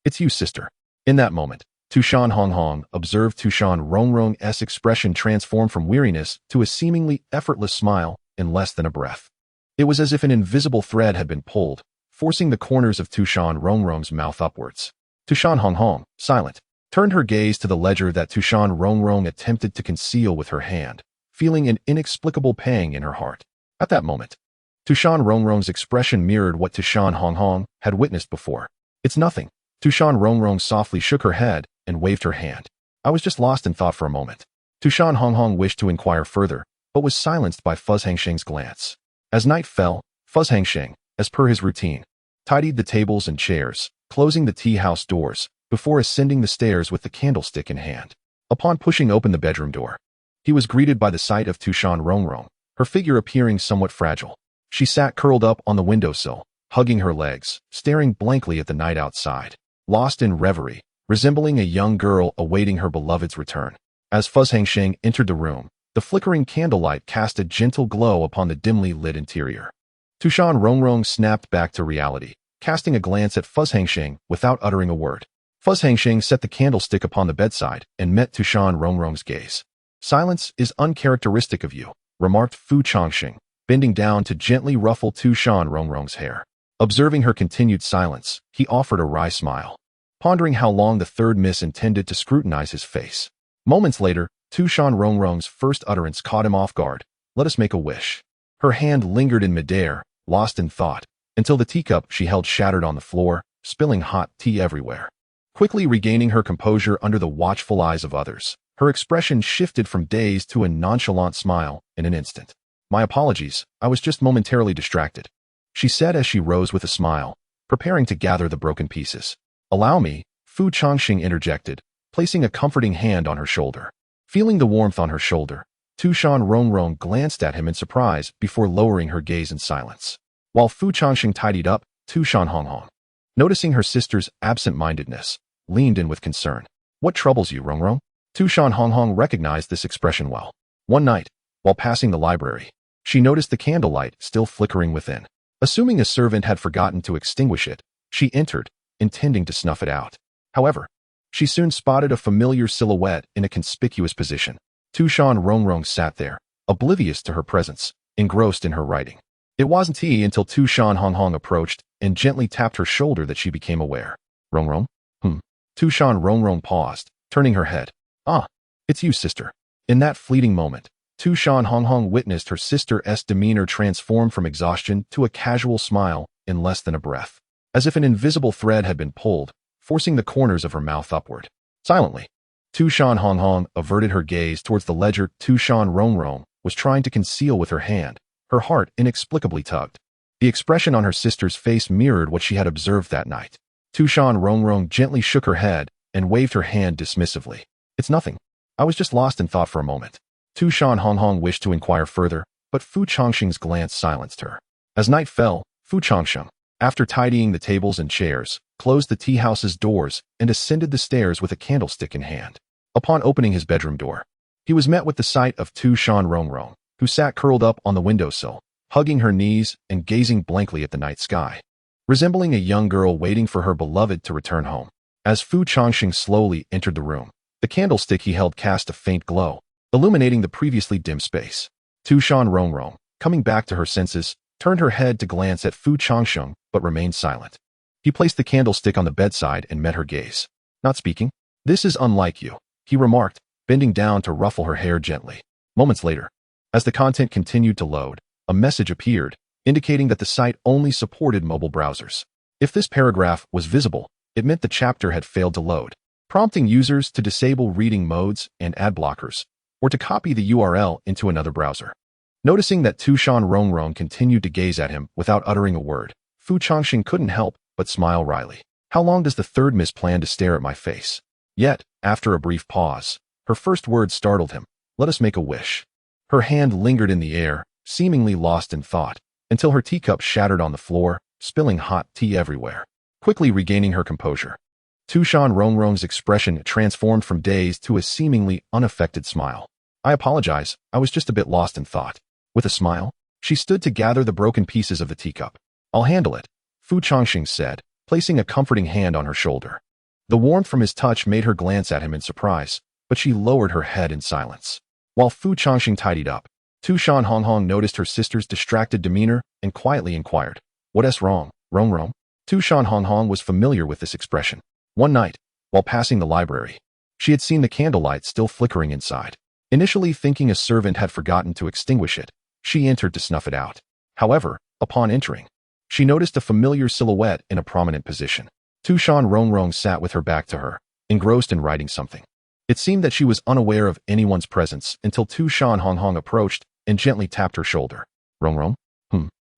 it's you, sister. In that moment, Tu Shan Rongrong observed Tu Shan Rongrong's expression transform from weariness to a seemingly effortless smile in less than a breath. It was as if an invisible thread had been pulled, forcing the corners of Tu Shan Rongrong's mouth upwards. Tu Shan Rongrong, silent, turned her gaze to the ledger that Tu Shan Rongrong attempted to conceal with her hand, feeling an inexplicable pang in her heart. At that moment, Tu Shan Rongrong's expression mirrored what Tu Shan Rongrong had witnessed before. It's nothing. Tu Shan Rongrong softly shook her head and waved her hand. I was just lost in thought for a moment. Tu Shan Rongrong wished to inquire further, but was silenced by Changsheng's glance. As night fell, Changsheng, as per his routine, tidied the tables and chairs, closing the tea house doors, before ascending the stairs with the candlestick in hand. Upon pushing open the bedroom door, he was greeted by the sight of Tu Shan Rongrong, her figure appearing somewhat fragile. She sat curled up on the windowsill, hugging her legs, staring blankly at the night outside, lost in reverie, resembling a young girl awaiting her beloved's return. As Changsheng entered the room, the flickering candlelight cast a gentle glow upon the dimly lit interior. Tu Shan Rongrong snapped back to reality, casting a glance at Changsheng without uttering a word. Changsheng set the candlestick upon the bedside and met Tu Shan Rongrong's gaze. Silence is uncharacteristic of you, remarked Changsheng, bending down to gently ruffle Tu Shan Rongrong's hair. Observing her continued silence, he offered a wry smile, pondering how long the third miss intended to scrutinize his face. Moments later, Tu Shan Rongrong's first utterance caught him off guard. Let us make a wish. Her hand lingered in midair, lost in thought, until the teacup she held shattered on the floor, spilling hot tea everywhere. Quickly regaining her composure under the watchful eyes of others, her expression shifted from dazed to a nonchalant smile in an instant. My apologies, I was just momentarily distracted, she said as she rose with a smile, preparing to gather the broken pieces. Allow me, Changsheng interjected, placing a comforting hand on her shoulder. Feeling the warmth on her shoulder, Tu Shan Rongrong glanced at him in surprise before lowering her gaze in silence. While Changsheng tidied up, Tu Shan Rongrong, noticing her sister's absent-mindedness, leaned in with concern. What troubles you, Rongrong? Tu Shan Rongrong recognized this expression well. One night, while passing the library, she noticed the candlelight still flickering within. Assuming a servant had forgotten to extinguish it, she entered, intending to snuff it out. However, she soon spotted a familiar silhouette in a conspicuous position. Tu Shan Rongrong sat there, oblivious to her presence, engrossed in her writing. It wasn't he until Tu Shan Rongrong approached and gently tapped her shoulder that she became aware. Rongrong? Tu Shan Rongrong paused, turning her head. Ah, it's you, sister. In that fleeting moment, Tu Shan Rongrong witnessed her sister's demeanor transform from exhaustion to a casual smile in less than a breath, as if an invisible thread had been pulled, forcing the corners of her mouth upward. Silently, Tu Shan Rongrong averted her gaze towards the ledger Tu Shan Rongrong was trying to conceal with her hand. Her heart inexplicably tugged. The expression on her sister's face mirrored what she had observed that night. Tu Shan Rongrong gently shook her head and waved her hand dismissively. It's nothing. I was just lost in thought for a moment. Tu Shan Rongrong wished to inquire further, but Changsheng's glance silenced her. As night fell, Changsheng, after tidying the tables and chairs, closed the tea house's doors and ascended the stairs with a candlestick in hand. Upon opening his bedroom door, he was met with the sight of Tu Shan Rongrong, who sat curled up on the windowsill, hugging her knees and gazing blankly at the night sky, resembling a young girl waiting for her beloved to return home. As Changsheng slowly entered the room, the candlestick he held cast a faint glow, illuminating the previously dim space. Tu Shan Rongrong, coming back to her senses, turned her head to glance at Changsheng but remained silent. He placed the candlestick on the bedside and met her gaze. Not speaking? This is unlike you, he remarked, bending down to ruffle her hair gently. Moments later, as the content continued to load, a message appeared, indicating that the site only supported mobile browsers. If this paragraph was visible, it meant the chapter had failed to load, prompting users to disable reading modes and ad blockers, or to copy the URL into another browser. Noticing that Tu Shan Rongrong continued to gaze at him without uttering a word, Changsheng couldn't help but smile wryly. How long does the third miss plan to stare at my face? Yet, after a brief pause, her first words startled him. Let us make a wish. Her hand lingered in the air, seemingly lost in thought, until her teacup shattered on the floor, spilling hot tea everywhere. Quickly regaining her composure, Tu Shan Rongrong's expression transformed from daze to a seemingly unaffected smile. I apologize, I was just a bit lost in thought. With a smile, she stood to gather the broken pieces of the teacup. I'll handle it, Fu Changsheng said, placing a comforting hand on her shoulder. The warmth from his touch made her glance at him in surprise, but she lowered her head in silence. While Fu Changsheng tidied up, Tu Shan Rongrong noticed her sister's distracted demeanor and quietly inquired, What's wrong, Rongrong? Tu Shan Rongrong was familiar with this expression. One night, while passing the library, she had seen the candlelight still flickering inside. Initially thinking a servant had forgotten to extinguish it, she entered to snuff it out. However, upon entering, she noticed a familiar silhouette in a prominent position. Tu Shan Rongrong sat with her back to her, engrossed in writing something. It seemed that she was unaware of anyone's presence until Tu Shan Rongrong approached and gently tapped her shoulder. Rongrong?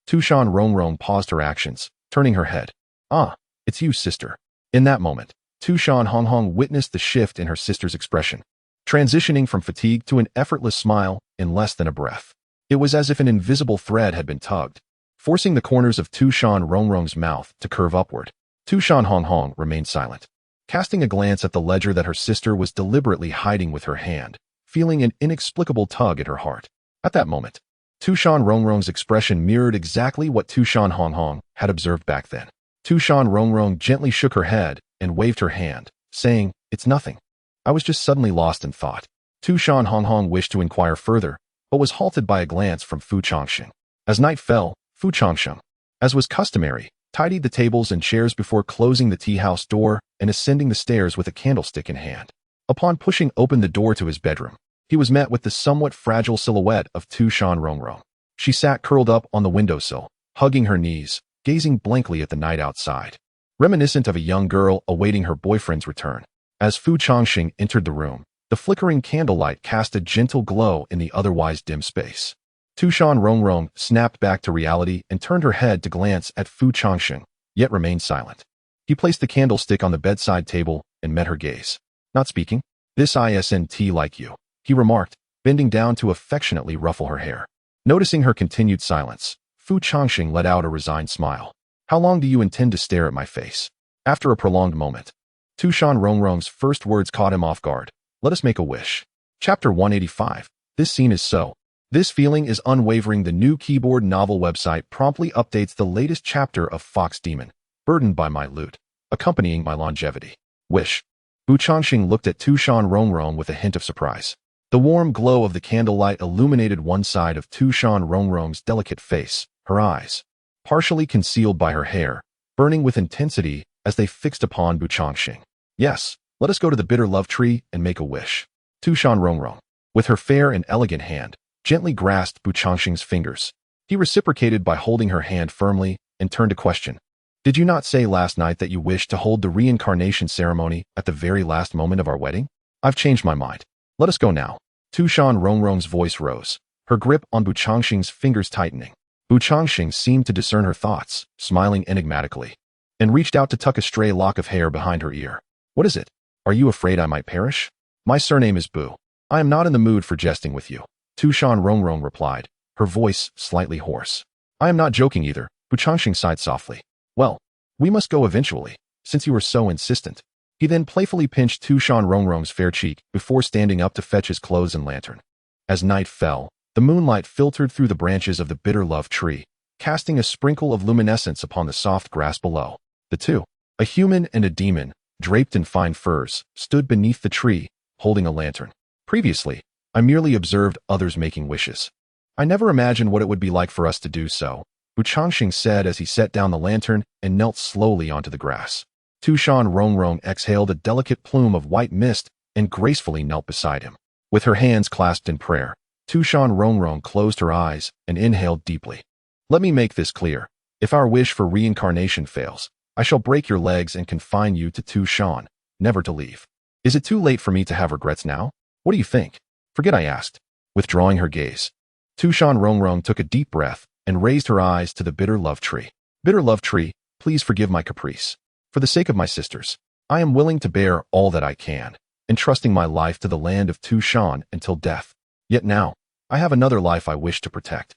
Tu Shan Rongrong paused her actions, turning her head. Ah, it's you, sister. In that moment, Tu Shan Rongrong witnessed the shift in her sister's expression, transitioning from fatigue to an effortless smile in less than a breath. It was as if an invisible thread had been tugged, forcing the corners of Tu Shan Rongrong's mouth to curve upward. Tu Shan Rongrong remained silent, casting a glance at the ledger that her sister was deliberately hiding with her hand, feeling an inexplicable tug at her heart. At that moment, Tu Shan Rongrong's expression mirrored exactly what Tu Shan Rongrong had observed back then. Tu Shan Rongrong gently shook her head and waved her hand, saying, It's nothing. I was just suddenly lost in thought. Tu Shan Rongrong wished to inquire further, but was halted by a glance from Fu Changsheng. As night fell, Fu Changsheng, as was customary, tidied the tables and chairs before closing the tea house door and ascending the stairs with a candlestick in hand. Upon pushing open the door to his bedroom, he was met with the somewhat fragile silhouette of Tu Shan Rongrong. She sat curled up on the windowsill, hugging her knees, gazing blankly at the night outside, reminiscent of a young girl awaiting her boyfriend's return. As Fu Changsheng entered the room, the flickering candlelight cast a gentle glow in the otherwise dim space. Tu Shan Rongrong snapped back to reality and turned her head to glance at Fu Changsheng, yet remained silent. He placed the candlestick on the bedside table and met her gaze. Not speaking? This isn't like you, he remarked, bending down to affectionately ruffle her hair. Noticing her continued silence, Fu Changsheng let out a resigned smile. How long do you intend to stare at my face? After a prolonged moment, Tu Shan Rongrong's first words caught him off guard. Let us make a wish. Chapter 185. This scene is so. This feeling is unwavering. The new keyboard novel website promptly updates the latest chapter of Fox Demon, burdened by my loot, accompanying my longevity. Wish. Fu Changsheng looked at Tu Shan Rongrong with a hint of surprise. The warm glow of the candlelight illuminated one side of Tu Shan Rongrong's delicate face, her eyes, partially concealed by her hair, burning with intensity as they fixed upon Fu Changsheng. Yes, let us go to the bitter love tree and make a wish. Tu Shan Rongrong, with her fair and elegant hand, gently grasped Fu Changsheng's fingers. He reciprocated by holding her hand firmly and turned to question. Did you not say last night that you wished to hold the reincarnation ceremony at the very last moment of our wedding? I've changed my mind. Let us go now. Tu Shan Rongrong's voice rose, her grip on Fu Changsheng's fingers tightening. Fu Changsheng seemed to discern her thoughts, smiling enigmatically, and reached out to tuck a stray lock of hair behind her ear. What is it? Are you afraid I might perish? My surname is Bu. I am not in the mood for jesting with you, Tu Shan Rongrong replied, her voice slightly hoarse. I am not joking either, Fu Changsheng sighed softly. Well, we must go eventually, since you are so insistent. He then playfully pinched Tu Shan Rongrong's fair cheek before standing up to fetch his clothes and lantern. As night fell, the moonlight filtered through the branches of the bitter love tree, casting a sprinkle of luminescence upon the soft grass below. The two, a human and a demon, draped in fine furs, stood beneath the tree, holding a lantern. Previously, I merely observed others making wishes. I never imagined what it would be like for us to do so, Fu Changsheng said as he set down the lantern and knelt slowly onto the grass. Tu Shan Rongrong exhaled a delicate plume of white mist and gracefully knelt beside him. With her hands clasped in prayer, Tu Shan Rongrong closed her eyes and inhaled deeply. Let me make this clear. If our wish for reincarnation fails, I shall break your legs and confine you to Tu Shan, never to leave. Is it too late for me to have regrets now? What do you think? Forget I asked. Withdrawing her gaze, Tu Shan Rongrong took a deep breath and raised her eyes to the bitter love tree. Bitter love tree, please forgive my caprice. For the sake of my sisters, I am willing to bear all that I can, entrusting my life to the land of Tu Shan until death. Yet now, I have another life I wish to protect.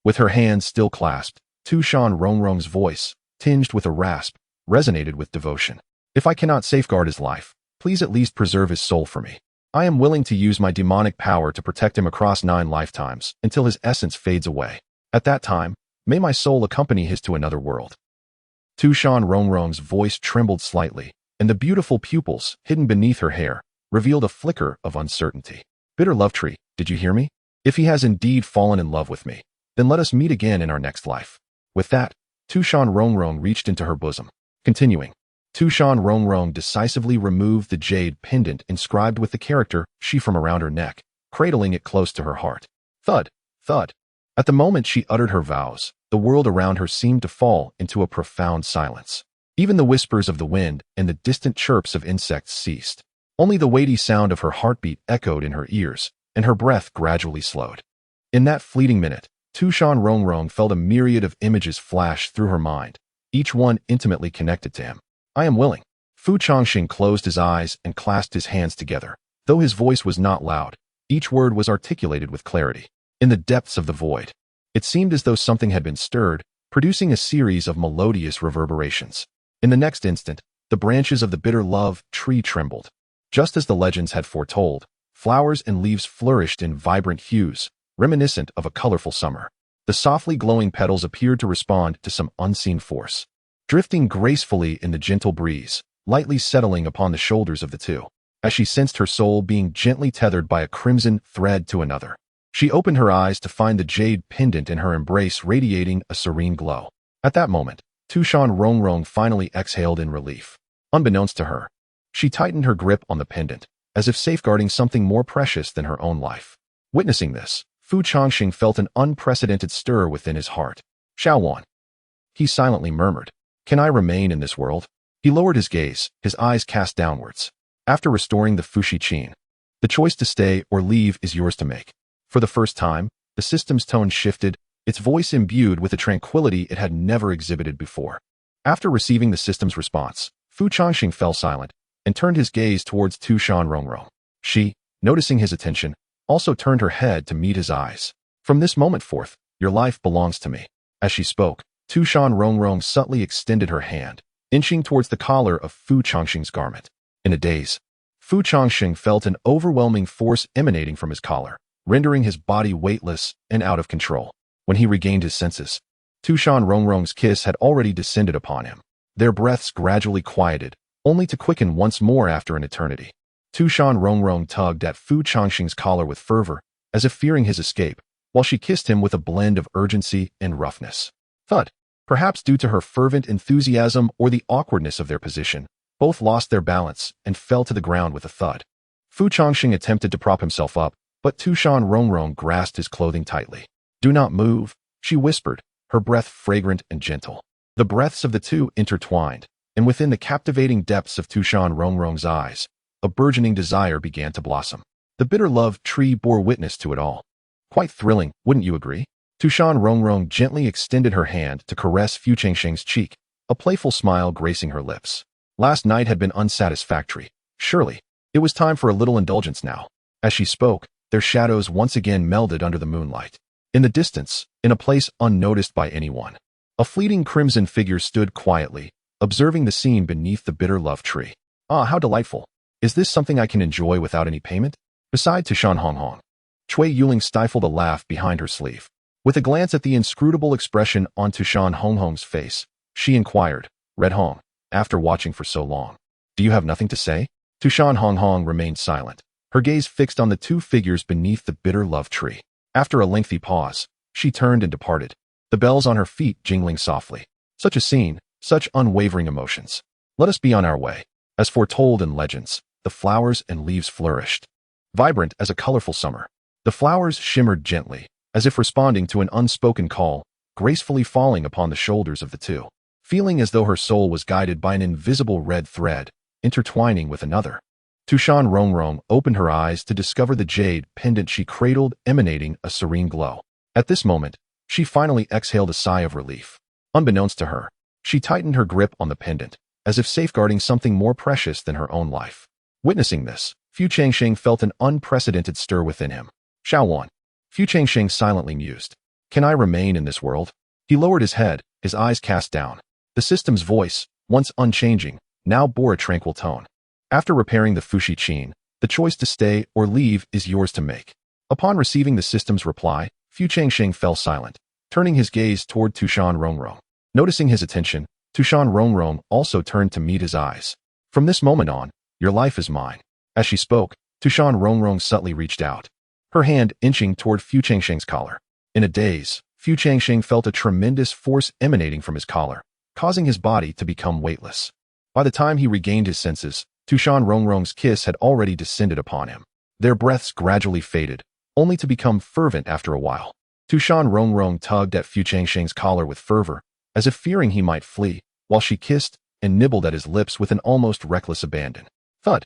With her hands still clasped, Tu Shan Rongrong's voice, tinged with a rasp, resonated with devotion. If I cannot safeguard his life, please at least preserve his soul for me. I am willing to use my demonic power to protect him across 9 lifetimes until his essence fades away. At that time, may my soul accompany his to another world. Tu Shan Rongrong's voice trembled slightly, and the beautiful pupils, hidden beneath her hair, revealed a flicker of uncertainty. Bitter love tree, did you hear me? If he has indeed fallen in love with me, then let us meet again in our next life. With that, Tu Shan Rongrong reached into her bosom. Continuing, Tu Shan Rongrong decisively removed the jade pendant inscribed with the character she from around her neck, cradling it close to her heart. Thud, thud. At the moment she uttered her vows, the world around her seemed to fall into a profound silence. Even the whispers of the wind and the distant chirps of insects ceased. Only the weighty sound of her heartbeat echoed in her ears, and her breath gradually slowed. In that fleeting minute, Tu Shan Rongrong felt a myriad of images flash through her mind, each one intimately connected to him. I am willing. Fu Changsheng closed his eyes and clasped his hands together. Though his voice was not loud, each word was articulated with clarity. In the depths of the void, it seemed as though something had been stirred, producing a series of melodious reverberations. In the next instant, the branches of the bitter love tree trembled. Just as the legends had foretold, flowers and leaves flourished in vibrant hues, reminiscent of a colorful summer. The softly glowing petals appeared to respond to some unseen force, drifting gracefully in the gentle breeze, lightly settling upon the shoulders of the two, as she sensed her soul being gently tethered by a crimson thread to another. She opened her eyes to find the jade pendant in her embrace radiating a serene glow. At that moment, Tu Shan Rongrong finally exhaled in relief. Unbeknownst to her, she tightened her grip on the pendant, as if safeguarding something more precious than her own life. Witnessing this, Fu Changsheng felt an unprecedented stir within his heart. Xiaowan, he silently murmured, can I remain in this world? He lowered his gaze, his eyes cast downwards. After restoring the Fushi Qin, the choice to stay or leave is yours to make. For the first time, the system's tone shifted, its voice imbued with a tranquility it had never exhibited before. After receiving the system's response, Fu Changxing fell silent and turned his gaze towards Tu Shan Rongrong. She, noticing his attention, also turned her head to meet his eyes. From this moment forth, your life belongs to me. As she spoke, Tu Shan Rongrong subtly extended her hand, inching towards the collar of Fu Changxing's garment. In a daze, Fu Changxing felt an overwhelming force emanating from his collar, rendering his body weightless and out of control. When he regained his senses, Tu Shan Rongrong's kiss had already descended upon him. Their breaths gradually quieted, only to quicken once more after an eternity. Tu Shan Rongrong tugged at Fu Changxing's collar with fervor, as if fearing his escape, while she kissed him with a blend of urgency and roughness. Thud. Perhaps due to her fervent enthusiasm or the awkwardness of their position, both lost their balance and fell to the ground with a thud. Fu Changxing attempted to prop himself up, but Tu Shan Rongrong grasped his clothing tightly. Do not move, she whispered, her breath fragrant and gentle. The breaths of the two intertwined, and within the captivating depths of Tu Shan Rongrong's eyes, a burgeoning desire began to blossom. The bitter love tree bore witness to it all. Quite thrilling, wouldn't you agree? Tu Shan Rongrong gently extended her hand to caress Fu Changsheng's cheek, a playful smile gracing her lips. Last night had been unsatisfactory. Surely, it was time for a little indulgence now. As she spoke, their shadows once again melded under the moonlight. In the distance, in a place unnoticed by anyone, a fleeting crimson figure stood quietly, observing the scene beneath the bitter love tree. Ah, how delightful. Is this something I can enjoy without any payment? Beside Tu Shan Rongrong, Cui Yuling stifled a laugh behind her sleeve. With a glance at the inscrutable expression on Tu Shan Rongrong's face, she inquired, Red Hong, after watching for so long, do you have nothing to say? Tu Shan Rongrong remained silent, her gaze fixed on the two figures beneath the bitter love tree. After a lengthy pause, she turned and departed, the bells on her feet jingling softly. Such a scene, such unwavering emotions. Let us be on our way. As foretold in legends, the flowers and leaves flourished. Vibrant as a colorful summer, the flowers shimmered gently, as if responding to an unspoken call, gracefully falling upon the shoulders of the two. Feeling as though her soul was guided by an invisible red thread, intertwining with another. Tu Shan Rongrong opened her eyes to discover the jade pendant she cradled emanating a serene glow. At this moment, she finally exhaled a sigh of relief. Unbeknownst to her, she tightened her grip on the pendant, as if safeguarding something more precious than her own life. Witnessing this, Fu Changsheng felt an unprecedented stir within him. Xiaowan. Fu Changsheng silently mused. Can I remain in this world? He lowered his head, his eyes cast down. The system's voice, once unchanging, now bore a tranquil tone. After repairing the Fushi Qin, the choice to stay or leave is yours to make. Upon receiving the system's reply, Fu Changsheng fell silent, turning his gaze toward Tu Shan Rongrong. Noticing his attention, Tu Shan Rongrong also turned to meet his eyes. From this moment on, your life is mine. As she spoke, Tu Shan Rongrong subtly reached out, her hand inching toward Fu Changsheng's collar. In a daze, Fu Changsheng felt a tremendous force emanating from his collar, causing his body to become weightless. By the time he regained his senses, Tu Shan Rongrong's kiss had already descended upon him. Their breaths gradually faded, only to become fervent after a while. Tu Shan Rongrong tugged at Fu Changsheng's collar with fervor, as if fearing he might flee, while she kissed and nibbled at his lips with an almost reckless abandon. Thud.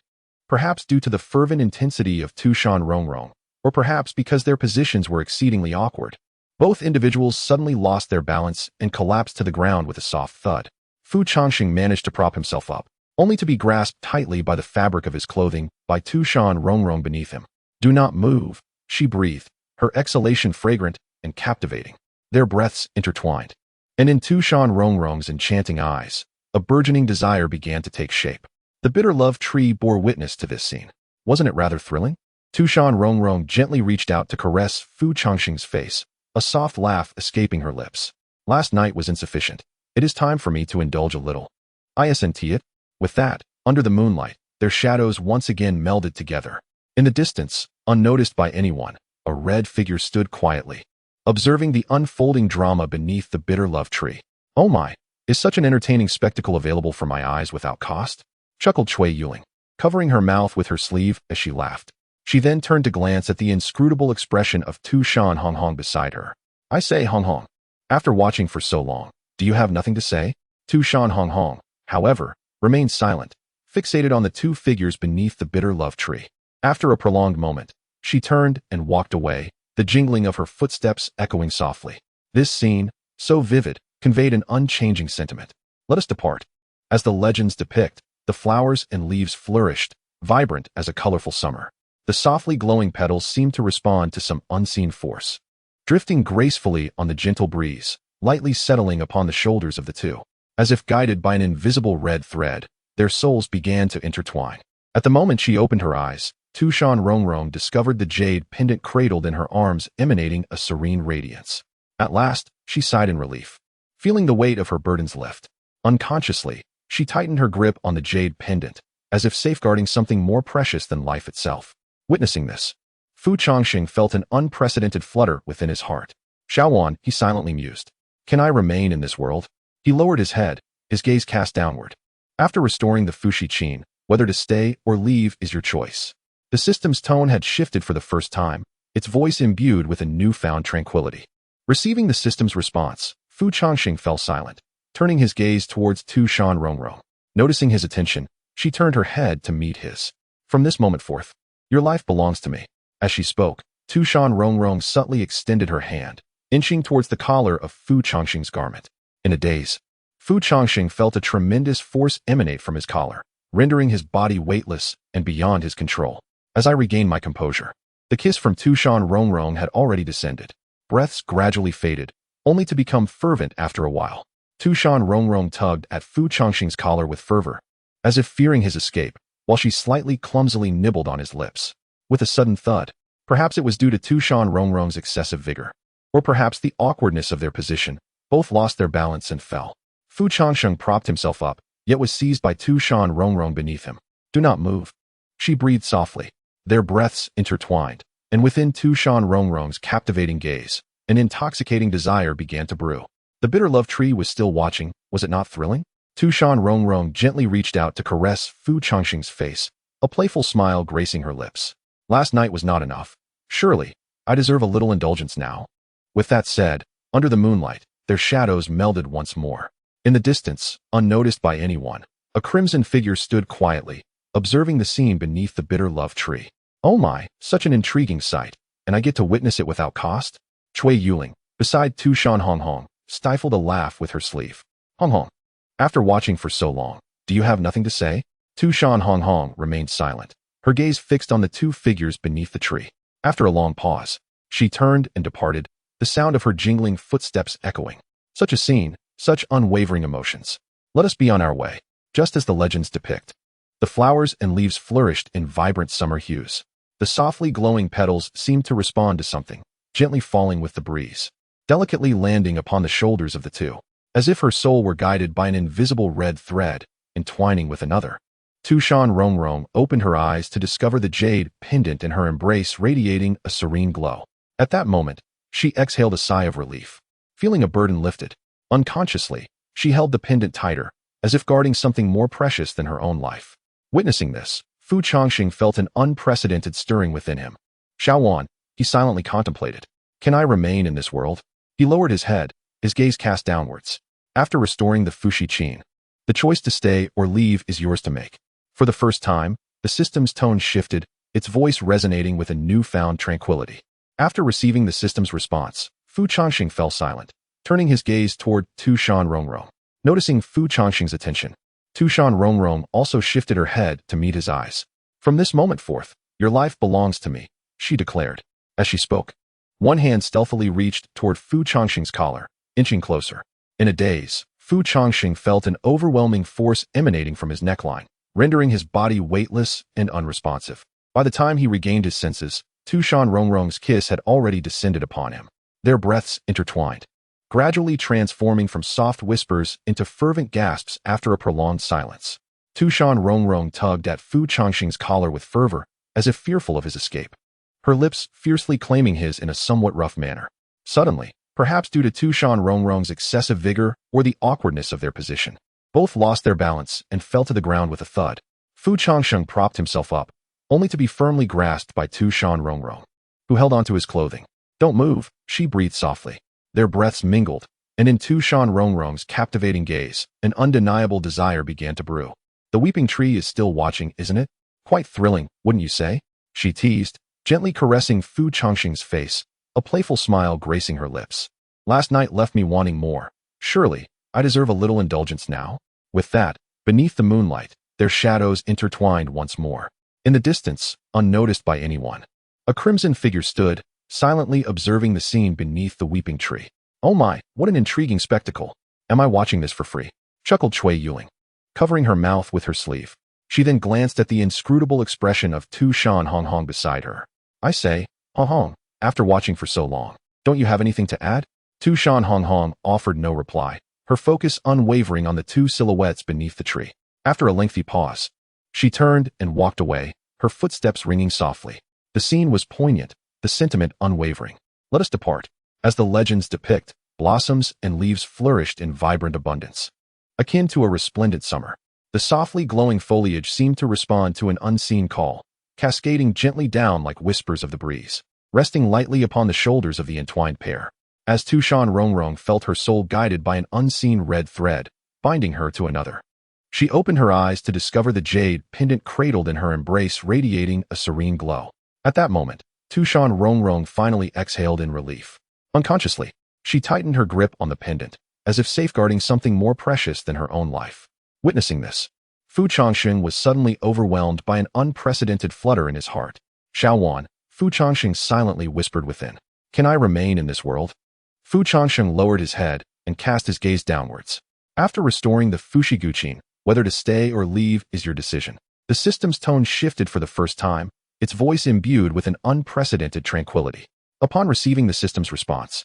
Perhaps due to the fervent intensity of Tu Shan Rongrong, or perhaps because their positions were exceedingly awkward, both individuals suddenly lost their balance and collapsed to the ground with a soft thud. Fu Changsheng managed to prop himself up, only to be grasped tightly by the fabric of his clothing by Tu Shan Rongrong beneath him. Do not move, she breathed, her exhalation fragrant and captivating. Their breaths intertwined. And in Tu Shan Rongrong's enchanting eyes, a burgeoning desire began to take shape. The bitter love tree bore witness to this scene. Wasn't it rather thrilling? Tu Shan Rongrong gently reached out to caress Fu Changsheng's face, a soft laugh escaping her lips. Last night was insufficient. It is time for me to indulge a little. I assent it. With that, under the moonlight, their shadows once again melded together. In the distance, unnoticed by anyone, a red figure stood quietly, observing the unfolding drama beneath the bitter love tree. Oh my, is such an entertaining spectacle available for my eyes without cost? Chuckled Cui Yuling, covering her mouth with her sleeve as she laughed. She then turned to glance at the inscrutable expression of Tu Shan Rongrong beside her. I say, Rongrong, after watching for so long, do you have nothing to say? Tu Shan Rongrong, however, remained silent, fixated on the two figures beneath the bitter love tree. After a prolonged moment, she turned and walked away, the jingling of her footsteps echoing softly. This scene, so vivid, conveyed an unchanging sentiment. Let us depart. As the legends depict, the flowers and leaves flourished, vibrant as a colorful summer. The softly glowing petals seemed to respond to some unseen force, drifting gracefully on the gentle breeze, lightly settling upon the shoulders of the two. As if guided by an invisible red thread, their souls began to intertwine. At the moment she opened her eyes, Tu Shan Rongrong discovered the jade pendant cradled in her arms emanating a serene radiance. At last, she sighed in relief, feeling the weight of her burdens lift. Unconsciously, she tightened her grip on the jade pendant, as if safeguarding something more precious than life itself. Witnessing this, Fu Changsheng felt an unprecedented flutter within his heart. Xiaowan, he silently mused. Can I remain in this world? He lowered his head, his gaze cast downward. After restoring the Fushi Qin, whether to stay or leave is your choice. The system's tone had shifted for the first time, its voice imbued with a newfound tranquility. Receiving the system's response, Fu Changsheng fell silent, turning his gaze towards Tu Shan Rongrong. Noticing his attention, she turned her head to meet his. From this moment forth, your life belongs to me. As she spoke, Tu Shan Rongrong subtly extended her hand, inching towards the collar of Fu Changsheng's garment. In a daze, Fu Changsheng felt a tremendous force emanate from his collar, rendering his body weightless and beyond his control. As I regained my composure, the kiss from Tu Shan Rongrong had already descended. Breaths gradually faded, only to become fervent after a while. Tu Shan Rongrong tugged at Fu Changsheng's collar with fervor, as if fearing his escape, while she slightly clumsily nibbled on his lips. With a sudden thud, perhaps it was due to Tu Shan Rongrong's excessive vigor, or perhaps the awkwardness of their position, both lost their balance and fell. Fu Changsheng propped himself up, yet was seized by Tu Shan Rongrong beneath him. Do not move. She breathed softly. Their breaths intertwined, and within Tu Shan Rongrong's captivating gaze, an intoxicating desire began to brew. The bitter love tree was still watching, was it not thrilling? Tu Shan Rongrong gently reached out to caress Fu Changsheng's face, a playful smile gracing her lips. Last night was not enough. Surely, I deserve a little indulgence now. With that said, under the moonlight, their shadows melded once more. In the distance, unnoticed by anyone, a crimson figure stood quietly, observing the scene beneath the bitter love tree. Oh my, such an intriguing sight, and I get to witness it without cost? Cui Yuling, beside Tu Shan Rongrong, stifled a laugh with her sleeve. Rongrong, after watching for so long, Do you have nothing to say? Tu Shan Rongrong remained silent, her gaze fixed on the two figures beneath the tree. After a long pause, she turned and departed, the sound of her jingling footsteps echoing. Such a scene, such unwavering emotions. Let us be on our way, just as the legends depict. The flowers and leaves flourished in vibrant summer hues. The softly glowing petals seemed to respond to something, gently falling with the breeze, delicately landing upon the shoulders of the two, as if her soul were guided by an invisible red thread, entwining with another. Tu Shan Rongrong opened her eyes to discover the jade pendant in her embrace radiating a serene glow. At that moment, she exhaled a sigh of relief, feeling a burden lifted. Unconsciously, she held the pendant tighter, as if guarding something more precious than her own life. Witnessing this, Changsheng felt an unprecedented stirring within him. Wan, he silently contemplated. Can I remain in this world? He lowered his head, his gaze cast downwards. After restoring the Fushi Qin, the choice to stay or leave is yours to make. For the first time, the system's tone shifted, its voice resonating with a newfound tranquility. After receiving the system's response, Changsheng fell silent, turning his gaze toward Tu Shan Rongrong. Noticing Changsheng's attention, Tu Shan Rongrong also shifted her head to meet his eyes. From this moment forth, your life belongs to me, she declared. As she spoke, one hand stealthily reached toward Changsheng's collar, inching closer. In a daze, Changsheng felt an overwhelming force emanating from his neckline, rendering his body weightless and unresponsive. By the time he regained his senses, Tu Shan Rongrong's kiss had already descended upon him. Their breaths intertwined, gradually transforming from soft whispers into fervent gasps after a prolonged silence. Tu Shan Rongrong tugged at Changsheng's collar with fervor, as if fearful of his escape, her lips fiercely claiming his in a somewhat rough manner. Suddenly, perhaps due to Tu Shan Rongrong's excessive vigor or the awkwardness of their position, both lost their balance and fell to the ground with a thud. Changsheng propped himself up, only to be firmly grasped by Tu Shan Rongrong, who held onto his clothing. Don't move, she breathed softly. Their breaths mingled, and in Tu Shan Rongrong's captivating gaze, an undeniable desire began to brew. The weeping tree is still watching, isn't it? Quite thrilling, wouldn't you say? She teased, gently caressing Changsheng's face, a playful smile gracing her lips. Last night left me wanting more. Surely, I deserve a little indulgence now? With that, beneath the moonlight, their shadows intertwined once more. In the distance, unnoticed by anyone, a crimson figure stood, silently observing the scene beneath the weeping tree. Oh my, what an intriguing spectacle. Am I watching this for free? Chuckled Cui Yuling, covering her mouth with her sleeve. She then glanced at the inscrutable expression of Tu Shan Rongrong beside her. I say, Hong, after watching for so long, don't you have anything to add? Tu Shan Rongrong offered no reply, her focus unwavering on the two silhouettes beneath the tree. After a lengthy pause, she turned and walked away, her footsteps ringing softly. The scene was poignant, the sentiment unwavering. Let us depart. As the legends depict, blossoms and leaves flourished in vibrant abundance, akin to a resplendent summer. The softly glowing foliage seemed to respond to an unseen call, cascading gently down like whispers of the breeze, resting lightly upon the shoulders of the entwined pair. As Tu Shan Rongrong felt her soul guided by an unseen red thread, binding her to another, she opened her eyes to discover the jade pendant cradled in her embrace radiating a serene glow. At that moment, Tu Shan Rongrong finally exhaled in relief. Unconsciously, she tightened her grip on the pendant, as if safeguarding something more precious than her own life. Witnessing this, Changsheng was suddenly overwhelmed by an unprecedented flutter in his heart. Wan, Changsheng silently whispered within. Can I remain in this world? Changsheng lowered his head and cast his gaze downwards. After restoring the Fushiguqin, whether to stay or leave is your decision. The system's tone shifted for the first time, its voice imbued with an unprecedented tranquility. Upon receiving the system's response,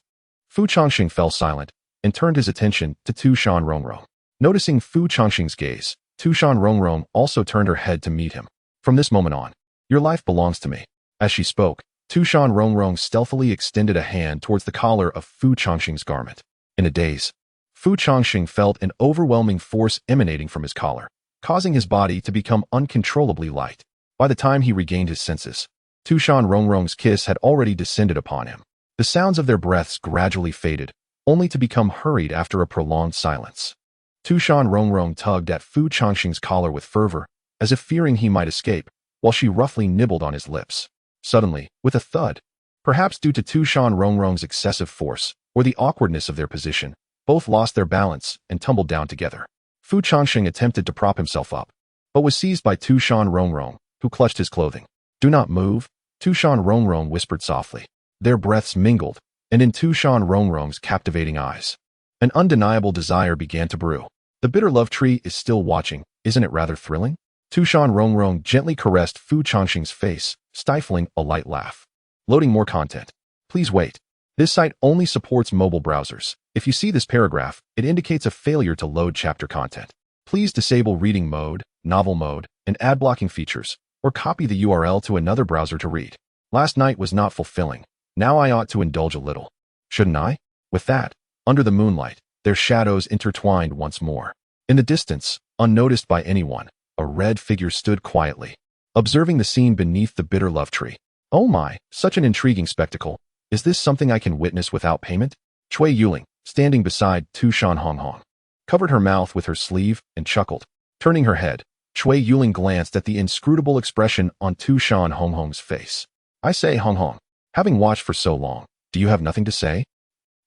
Changsheng fell silent and turned his attention to Tu Shan Rongrong. Noticing Changsheng's gaze, Tu Shan Rongrong also turned her head to meet him. From this moment on, your life belongs to me. As she spoke, Tu Shan Rongrong stealthily extended a hand towards the collar of Changsheng's garment. In a daze, Changsheng felt an overwhelming force emanating from his collar, causing his body to become uncontrollably light. By the time he regained his senses, Tu Shan Rongrong's kiss had already descended upon him. The sounds of their breaths gradually faded, only to become hurried after a prolonged silence. Tu Shan Rongrong tugged at Changsheng's collar with fervor, as if fearing he might escape, while she roughly nibbled on his lips. Suddenly, with a thud, perhaps due to Tu Shan Rongrong's excessive force or the awkwardness of their position, both lost their balance and tumbled down together. Fu Changsheng attempted to prop himself up, but was seized by Tu Shan Rongrong, who clutched his clothing. "Do not move," Tu Shan Rongrong whispered softly. Their breaths mingled, and in Tu Shan Rongrong's captivating eyes, an undeniable desire began to brew. "The bitter love tree is still watching, isn't it rather thrilling?" Tu Shan Rongrong gently caressed Fu Changsheng's face, stifling a light laugh. Loading more content. Please wait. This site only supports mobile browsers. If you see this paragraph, it indicates a failure to load chapter content. Please disable reading mode, novel mode, and ad blocking features, or copy the URL to another browser to read. Last night was not fulfilling. Now I ought to indulge a little. Shouldn't I? With that, under the moonlight, their shadows intertwined once more. In the distance, unnoticed by anyone, a red figure stood quietly, observing the scene beneath the bitter love tree. "Oh my, such an intriguing spectacle. Is this something I can witness without payment?" Cui Yuling, standing beside Tu Shan Rongrong, covered her mouth with her sleeve and chuckled. Turning her head, Cui Yuling glanced at the inscrutable expression on Tu Shan Rongrong's face. "I say, Rongrong, having watched for so long, do you have nothing to say?"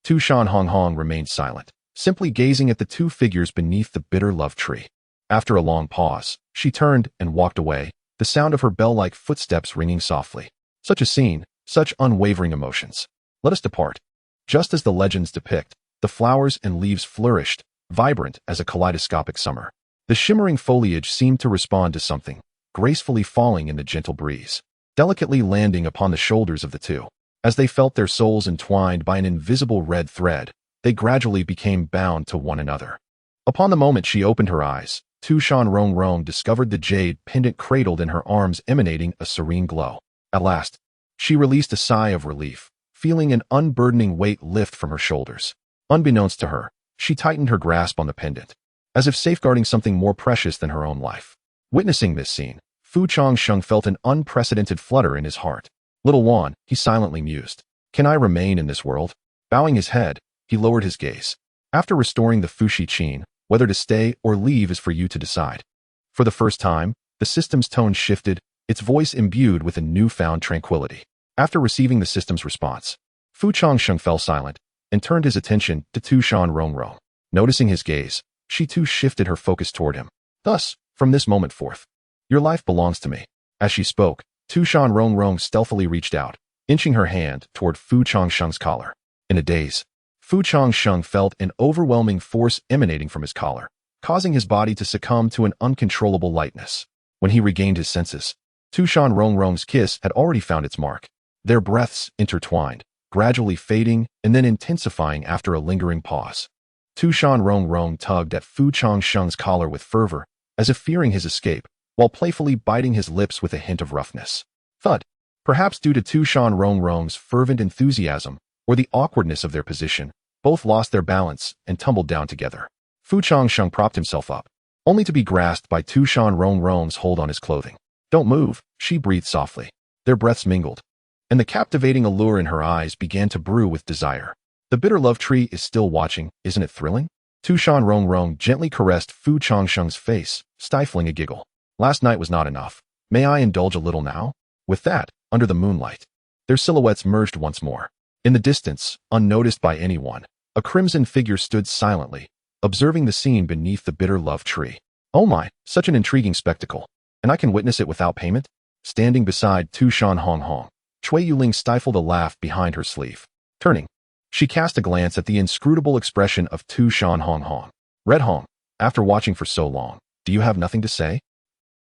Tu Shan Rongrong remained silent, simply gazing at the two figures beneath the bitter love tree. After a long pause, she turned and walked away, the sound of her bell-like footsteps ringing softly. Such a scene, such unwavering emotions. Let us depart. Just as the legends depict, the flowers and leaves flourished, vibrant as a kaleidoscopic summer. The shimmering foliage seemed to respond to something, gracefully falling in the gentle breeze, delicately landing upon the shoulders of the two. As they felt their souls entwined by an invisible red thread, they gradually became bound to one another. Upon the moment she opened her eyes, Tu Shan Rongrong discovered the jade pendant cradled in her arms emanating a serene glow. At last, she released a sigh of relief, feeling an unburdening weight lift from her shoulders. Unbeknownst to her, she tightened her grasp on the pendant, as if safeguarding something more precious than her own life. Witnessing this scene, Fu Changsheng felt an unprecedented flutter in his heart. "Little one," he silently mused, "can I remain in this world?" Bowing his head, he lowered his gaze. "After restoring the Fushi Qin, whether to stay or leave is for you to decide." For the first time, the system's tone shifted, its voice imbued with a newfound tranquility. After receiving the system's response, Fu Changsheng fell silent and turned his attention to Tu Shan Rongrong. Noticing his gaze, she too shifted her focus toward him. "Thus, from this moment forth, your life belongs to me." As she spoke, Tu Shan Rongrong stealthily reached out, inching her hand toward Fu Changsheng's collar. In a daze, Fu Changsheng felt an overwhelming force emanating from his collar, causing his body to succumb to an uncontrollable lightness. When he regained his senses, Tu Shan Rongrong's kiss had already found its mark. Their breaths intertwined, gradually fading and then intensifying after a lingering pause. Tu Shan Rongrong tugged at Fu Changsheng's collar with fervor, as if fearing his escape, while playfully biting his lips with a hint of roughness. Thud. Perhaps due to Tu Shan Rongrong's fervent enthusiasm or the awkwardness of their position, both lost their balance and tumbled down together. Fu Changsheng propped himself up, only to be grasped by Tu Shan Rongrong's hold on his clothing. "Don't move," she breathed softly. Their breaths mingled, and the captivating allure in her eyes began to brew with desire. "The bitter love tree is still watching, isn't it thrilling?" Tu Shan Rongrong gently caressed Fu Changsheng's face, stifling a giggle. "Last night was not enough. May I indulge a little now?" With that, under the moonlight, their silhouettes merged once more. In the distance, unnoticed by anyone, a crimson figure stood silently, observing the scene beneath the bitter love tree. "Oh my, such an intriguing spectacle. And I can witness it without payment?" Standing beside Tu Shan Rongrong, Cui Yuling stifled a laugh behind her sleeve. Turning, she cast a glance at the inscrutable expression of Tu Shan Rongrong. "Red Hong, after watching for so long, do you have nothing to say?"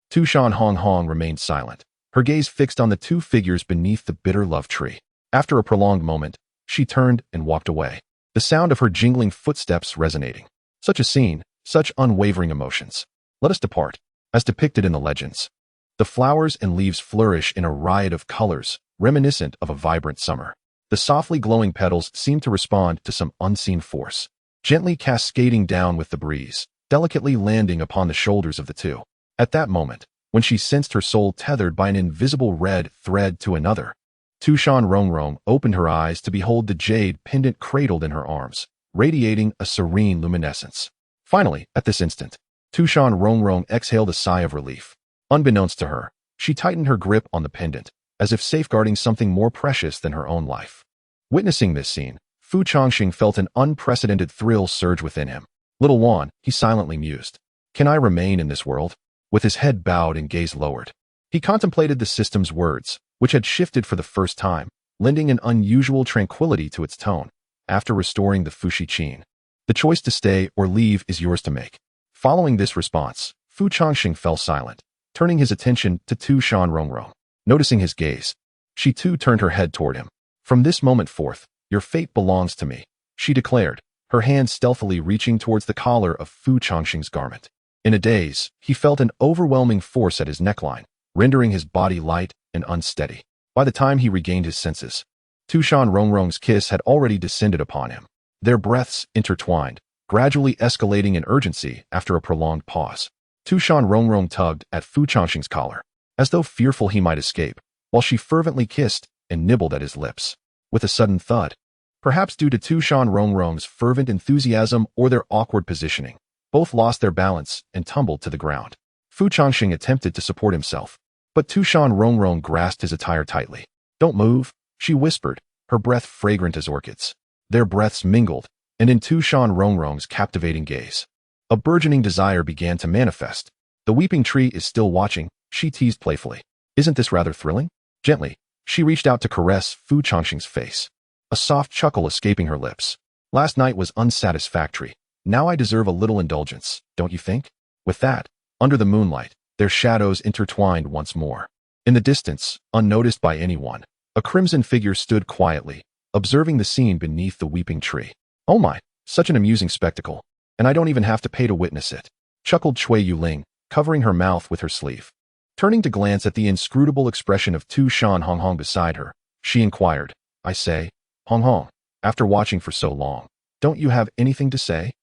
Tu Shan Rongrong remained silent, her gaze fixed on the two figures beneath the bitter love tree. After a prolonged moment, she turned and walked away, the sound of her jingling footsteps resonating. Such a scene, such unwavering emotions. Let us depart. As depicted in the legends, the flowers and leaves flourish in a riot of colors, reminiscent of a vibrant summer. The softly glowing petals seem to respond to some unseen force, gently cascading down with the breeze, delicately landing upon the shoulders of the two. At that moment, when she sensed her soul tethered by an invisible red thread to another, Tu Shan Rongrong opened her eyes to behold the jade pendant cradled in her arms, radiating a serene luminescence. Finally, at this instant, Tu Shan Rongrong exhaled a sigh of relief. Unbeknownst to her, she tightened her grip on the pendant, as if safeguarding something more precious than her own life. Witnessing this scene, Fu Changsheng felt an unprecedented thrill surge within him. "Little one," he silently mused, Can I remain in this world? With his head bowed and gaze lowered, he contemplated the system's words, which had shifted for the first time, lending an unusual tranquility to its tone. After restoring the Fushi Qin, the choice to stay or leave is yours to make. Following this response, Fu Changsheng fell silent, turning his attention to Tu Shan Rongrong. Noticing his gaze, she too turned her head toward him. From this moment forth, your fate belongs to me, she declared, her hand stealthily reaching towards the collar of Fu Changsheng's garment. In a daze, he felt an overwhelming force at his neckline, rendering his body light and unsteady. By the time he regained his senses, Tu Shan Rongrong's kiss had already descended upon him. Their breaths intertwined, gradually escalating in urgency after a prolonged pause. Tu Shan Rongrong tugged at Fu Changsheng's collar, as though fearful he might escape, while she fervently kissed and nibbled at his lips. With a sudden thud, perhaps due to Tu Shan Rongrong's fervent enthusiasm or their awkward positioning, both lost their balance and tumbled to the ground. Fu Changsheng attempted to support himself, but Tu Shan Rongrong grasped his attire tightly. "Don't move," she whispered, her breath fragrant as orchids. Their breaths mingled, and in Tu Shan Rongrong's captivating gaze, a burgeoning desire began to manifest. "The weeping tree is still watching," she teased playfully. "Isn't this rather thrilling?" Gently, she reached out to caress Fu Changsheng's face, a soft chuckle escaping her lips. "Last night was unsatisfactory. Now I deserve a little indulgence, don't you think?" With that, under the moonlight, their shadows intertwined once more. In the distance, unnoticed by anyone, a crimson figure stood quietly, observing the scene beneath the weeping tree. "Oh my, such an amusing spectacle, and I don't even have to pay to witness it," chuckled Cui Yuling, covering her mouth with her sleeve. Turning to glance at the inscrutable expression of Tu Shan Rongrong beside her, she inquired, "I say, Rongrong, after watching for so long, don't you have anything to say?"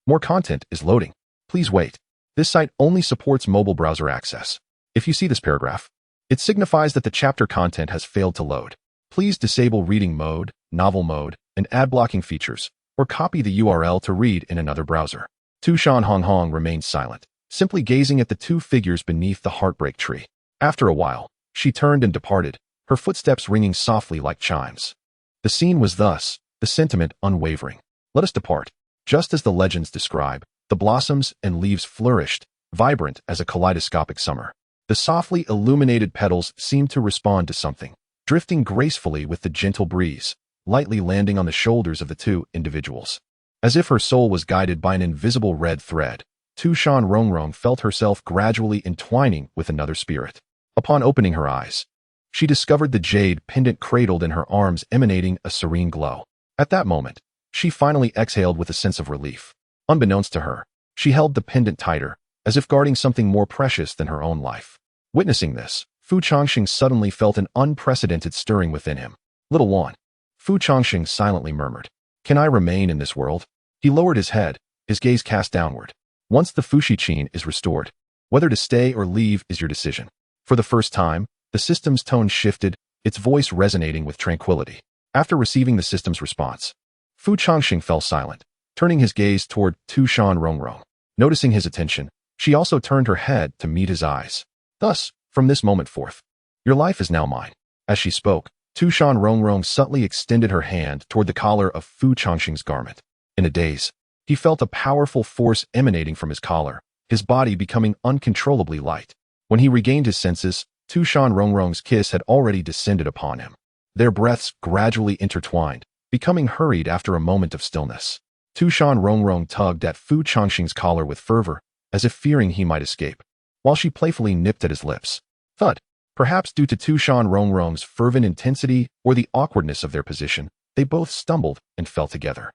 More content is loading. Please wait. This site only supports mobile browser access. If you see this paragraph, it signifies that the chapter content has failed to load. Please disable reading mode, novel mode, and ad blocking features, or copy the URL to read in another browser. Tu Shan Rongrong remained silent, simply gazing at the two figures beneath the heartbreak tree. After a while, she turned and departed, her footsteps ringing softly like chimes. The scene was thus, the sentiment unwavering. Let us depart. Just as the legends describe, the blossoms and leaves flourished, vibrant as a kaleidoscopic summer. The softly illuminated petals seemed to respond to something, drifting gracefully with the gentle breeze, lightly landing on the shoulders of the two individuals. As if her soul was guided by an invisible red thread, Tu Shan Rongrong felt herself gradually entwining with another spirit. Upon opening her eyes, she discovered the jade pendant cradled in her arms emanating a serene glow. At that moment, she finally exhaled with a sense of relief. Unbeknownst to her, she held the pendant tighter, as if guarding something more precious than her own life. Witnessing this, Fu Changsheng suddenly felt an unprecedented stirring within him. "Little one," Fu Changsheng silently murmured. "Can I remain in this world?" He lowered his head, his gaze cast downward. "Once the Fushi Qin is restored, whether to stay or leave is your decision." For the first time, the system's tone shifted, its voice resonating with tranquility. After receiving the system's response, Fu Changsheng fell silent, turning his gaze toward Tu Shan Rongrong. Noticing his attention, she also turned her head to meet his eyes. "Thus, from this moment forth, your life is now mine." As she spoke, Tu Shan Rongrong subtly extended her hand toward the collar of Fu Changsheng's garment. In a daze, he felt a powerful force emanating from his collar, his body becoming uncontrollably light. When he regained his senses, Tu Shan Rongrong's kiss had already descended upon him. Their breaths gradually intertwined, becoming hurried after a moment of stillness. Tu Shan Rongrong tugged at Fu Changsheng's collar with fervor, as if fearing he might escape, while she playfully nipped at his lips. Thud. Perhaps due to Tu Shan Rongrong's fervent intensity or the awkwardness of their position, they both stumbled and fell together.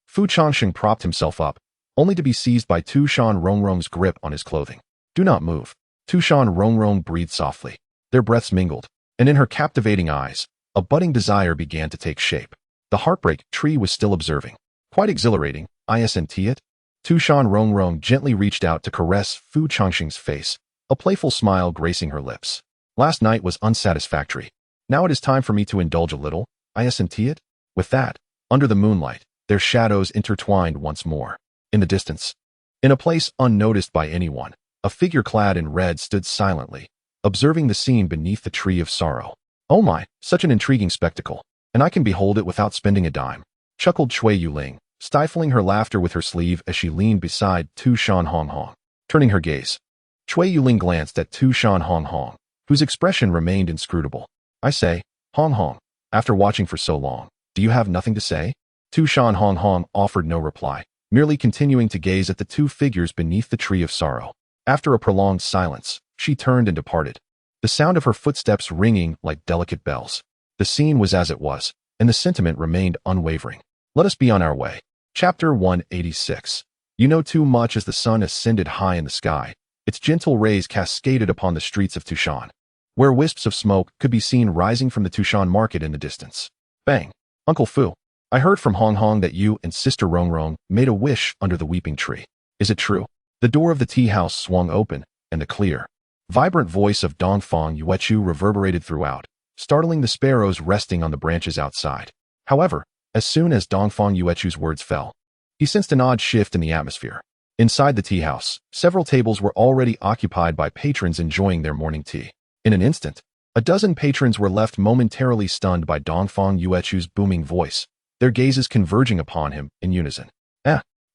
Fu Changsheng propped himself up, only to be seized by Tu Shan Rongrong's grip on his clothing. "Do not move." Tu Shan Rongrong breathed softly. Their breaths mingled, and in her captivating eyes, a budding desire began to take shape. The heartbreak tree was still observing. "Quite exhilarating, isn't it?" Tu Shan Rongrong gently reached out to caress Fu Changsheng's face, a playful smile gracing her lips. "Last night was unsatisfactory. Now it is time for me to indulge a little, isn't it?" With that, under the moonlight, their shadows intertwined once more. In the distance, in a place unnoticed by anyone, a figure clad in red stood silently, observing the scene beneath the tree of sorrow. "Oh my, such an intriguing spectacle, and I can behold it without spending a dime," chuckled Cui Yuling, stifling her laughter with her sleeve as she leaned beside Tu Shan Rongrong. Turning her gaze, Chui Yuling glanced at Tu Shan Rongrong, whose expression remained inscrutable. I say, Rongrong, after watching for so long, do you have nothing to say? Tu Shan Rongrong offered no reply, merely continuing to gaze at the two figures beneath the tree of sorrow. After a prolonged silence, she turned and departed, the sound of her footsteps ringing like delicate bells. The scene was as it was, and the sentiment remained unwavering. Let us be on our way. Chapter 186. You know too much. As the sun ascended high in the sky, its gentle rays cascaded upon the streets of Tu Shan, where wisps of smoke could be seen rising from the Tu Shan market in the distance. Bang! Uncle Fu, I heard from Hong Hong that you and Sister Rongrong made a wish under the weeping tree. Is it true? The door of the tea house swung open, and the clear, vibrant voice of Dongfang Yuechu reverberated throughout, startling the sparrows resting on the branches outside. However, as soon as Dongfang Yuechu's words fell, he sensed an odd shift in the atmosphere. Inside the tea house, several tables were already occupied by patrons enjoying their morning tea. In an instant, a dozen patrons were left momentarily stunned by Dongfang Yuechu's booming voice, their gazes converging upon him in unison.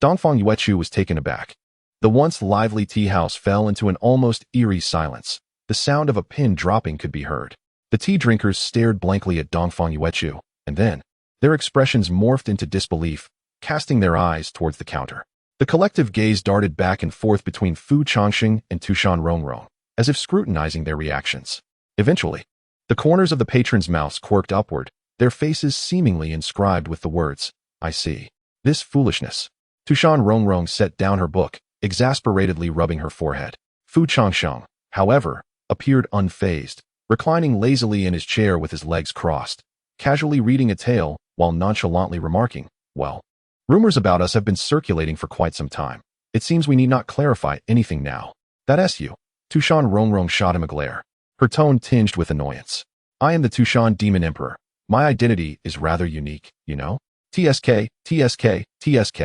Dongfang Yuechu was taken aback. The once lively tea house fell into an almost eerie silence. The sound of a pin dropping could be heard. The tea drinkers stared blankly at Dongfang Yuechu, and then, their expressions morphed into disbelief, casting their eyes towards the counter. The collective gaze darted back and forth between Fu Changsheng and Tu Shan Rongrong, as if scrutinizing their reactions. Eventually, the corners of the patrons' mouths quirked upward, their faces seemingly inscribed with the words, I see. This foolishness. Tu Shan Rongrong set down her book, exasperatedly rubbing her forehead. Fu Changsheng, however, appeared unfazed, reclining lazily in his chair with his legs crossed, casually reading a tale while nonchalantly remarking, well, rumors about us have been circulating for quite some time. It seems we need not clarify anything now. That's you. Tu Shan Rongrong shot him a glare, her tone tinged with annoyance. I am the Tu Shan Demon Emperor. My identity is rather unique, you know? TSK, TSK, TSK.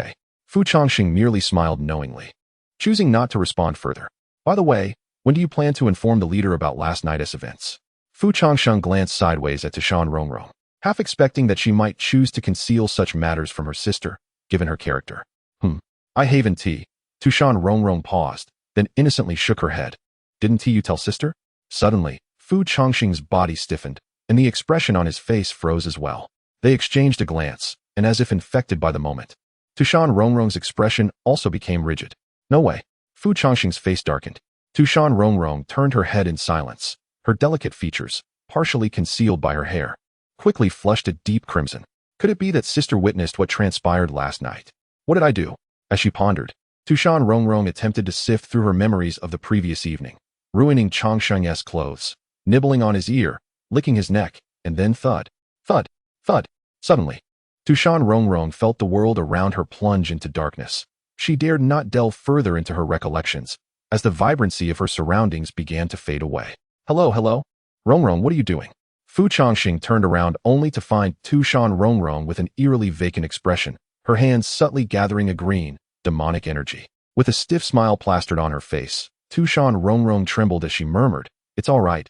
Fu Changsheng merely smiled knowingly, choosing not to respond further. By the way, when do you plan to inform the leader about last night's events? Fu Changsheng glanced sideways at Tu Shan Rongrong, half expecting that she might choose to conceal such matters from her sister, given her character. I haven't tea. Tu Shan Rongrong paused, then innocently shook her head. Didn't you tell sister? Suddenly, Fu Changsheng's body stiffened, and the expression on his face froze as well. They exchanged a glance, and as if infected by the moment, Tu Shan Rongrong's expression also became rigid. No way. Fu Changsheng's face darkened. Tu Shan Rongrong turned her head in silence, her delicate features, partially concealed by her hair, quickly flushed a deep crimson. Could it be that sister witnessed what transpired last night? What did I do? As she pondered, Tu Shan Rongrong attempted to sift through her memories of the previous evening, ruining Changsheng's clothes, nibbling on his ear, licking his neck, and then thud, thud, thud. Suddenly, Tu Shan Rongrong felt the world around her plunge into darkness. She dared not delve further into her recollections, as the vibrancy of her surroundings began to fade away. Hello? Rongrong, what are you doing? Fu Changsheng turned around only to find Tu Shan Rongrong with an eerily vacant expression, her hands subtly gathering a green, demonic energy. With a stiff smile plastered on her face, Tu Shan Rongrong trembled as she murmured, It's all right.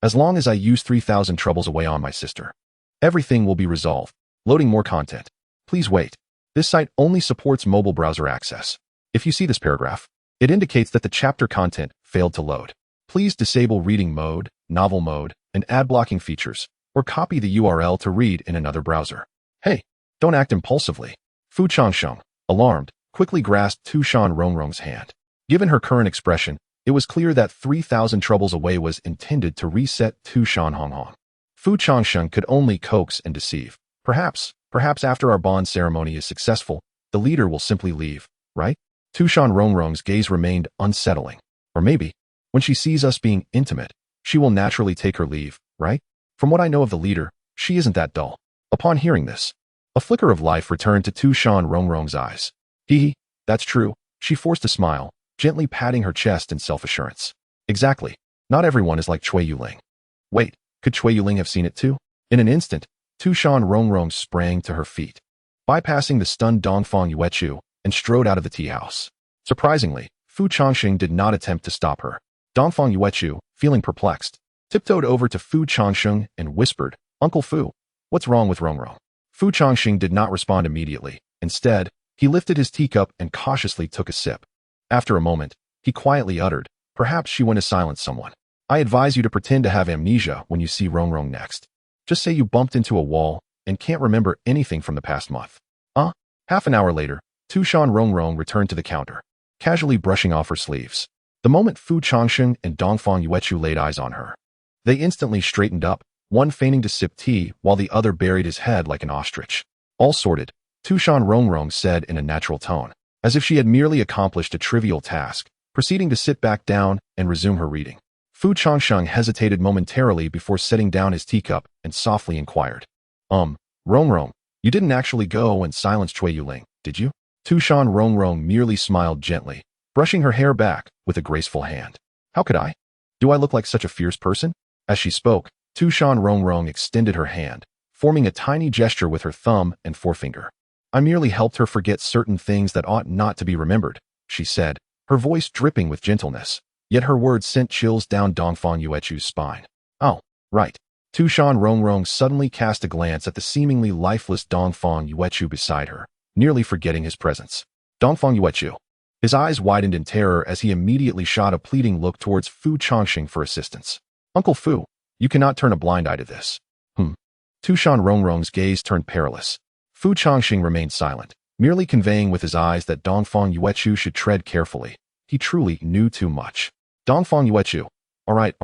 As long as I use 3,000 troubles away on my sister, everything will be resolved. Loading more content. Please wait. This site only supports mobile browser access. If you see this paragraph, it indicates that the chapter content failed to load. Please disable reading mode, novel mode, and ad blocking features, or copy the URL to read in another browser. Hey, don't act impulsively. Fu Changsheng, alarmed, quickly grasped Tu Shan Rongrong's hand. Given her current expression, it was clear that 3,000 troubles away was intended to reset Tu Shan Rongrong. Fu Changsheng could only coax and deceive. Perhaps after our bond ceremony is successful, the leader will simply leave, right? Tu Shan Rongrong's gaze remained unsettling. Or maybe, when she sees us being intimate, she will naturally take her leave, right? From what I know of the leader, she isn't that dull. Upon hearing this, a flicker of life returned to Tu Shan Rongrong's eyes. That's true. She forced a smile, gently patting her chest in self-assurance. Exactly. Not everyone is like Chui Yuling. Wait, could Chui Yuling have seen it too? In an instant, Tu Shan Rongrong sprang to her feet, bypassing the stunned Dongfang Yuechu, and strode out of the tea house. Surprisingly, Fu Changsheng did not attempt to stop her. Dongfang Yuechu, feeling perplexed, tiptoed over to Fu Changsheng and whispered, Uncle Fu, what's wrong with Rongrong? Fu Changsheng did not respond immediately. Instead, he lifted his teacup and cautiously took a sip. After a moment, he quietly uttered, "Perhaps she went to silence someone. I advise you to pretend to have amnesia when you see Rongrong next. Just say you bumped into a wall and can't remember anything from the past month." Half an hour later, Tu Shan Rongrong returned to the counter, casually brushing off her sleeves. The moment Fu Changsheng and Dongfang Yuechu laid eyes on her, they instantly straightened up, one feigning to sip tea while the other buried his head like an ostrich. "All sorted," Tu Shan Rongrong said in a natural tone, as if she had merely accomplished a trivial task, proceeding to sit back down and resume her reading. Fu Changsheng hesitated momentarily before setting down his teacup and softly inquired, Rongrong, you didn't actually go and silence Cui Yuling, did you?" Tu Shan Rongrong merely smiled gently, brushing her hair back with a graceful hand. "How could I? Do I look like such a fierce person?" As she spoke, Tu Shan Rongrong extended her hand, forming a tiny gesture with her thumb and forefinger. "I merely helped her forget certain things that ought not to be remembered," she said, her voice dripping with gentleness, yet her words sent chills down Dongfang Yuechu's spine. "Oh, right." Tu Shan Rongrong suddenly cast a glance at the seemingly lifeless Dongfang Yuechu beside her, nearly forgetting his presence. Dongfang Yuechu. His eyes widened in terror as he immediately shot a pleading look towards Fu Changsheng for assistance. "Uncle Fu, you cannot turn a blind eye to this." Tu Shan Rongrong's gaze turned perilous. Fu Changsheng remained silent, merely conveying with his eyes that Dongfang Yuechu should tread carefully. He truly knew too much. "Dongfang Yuechu. All right.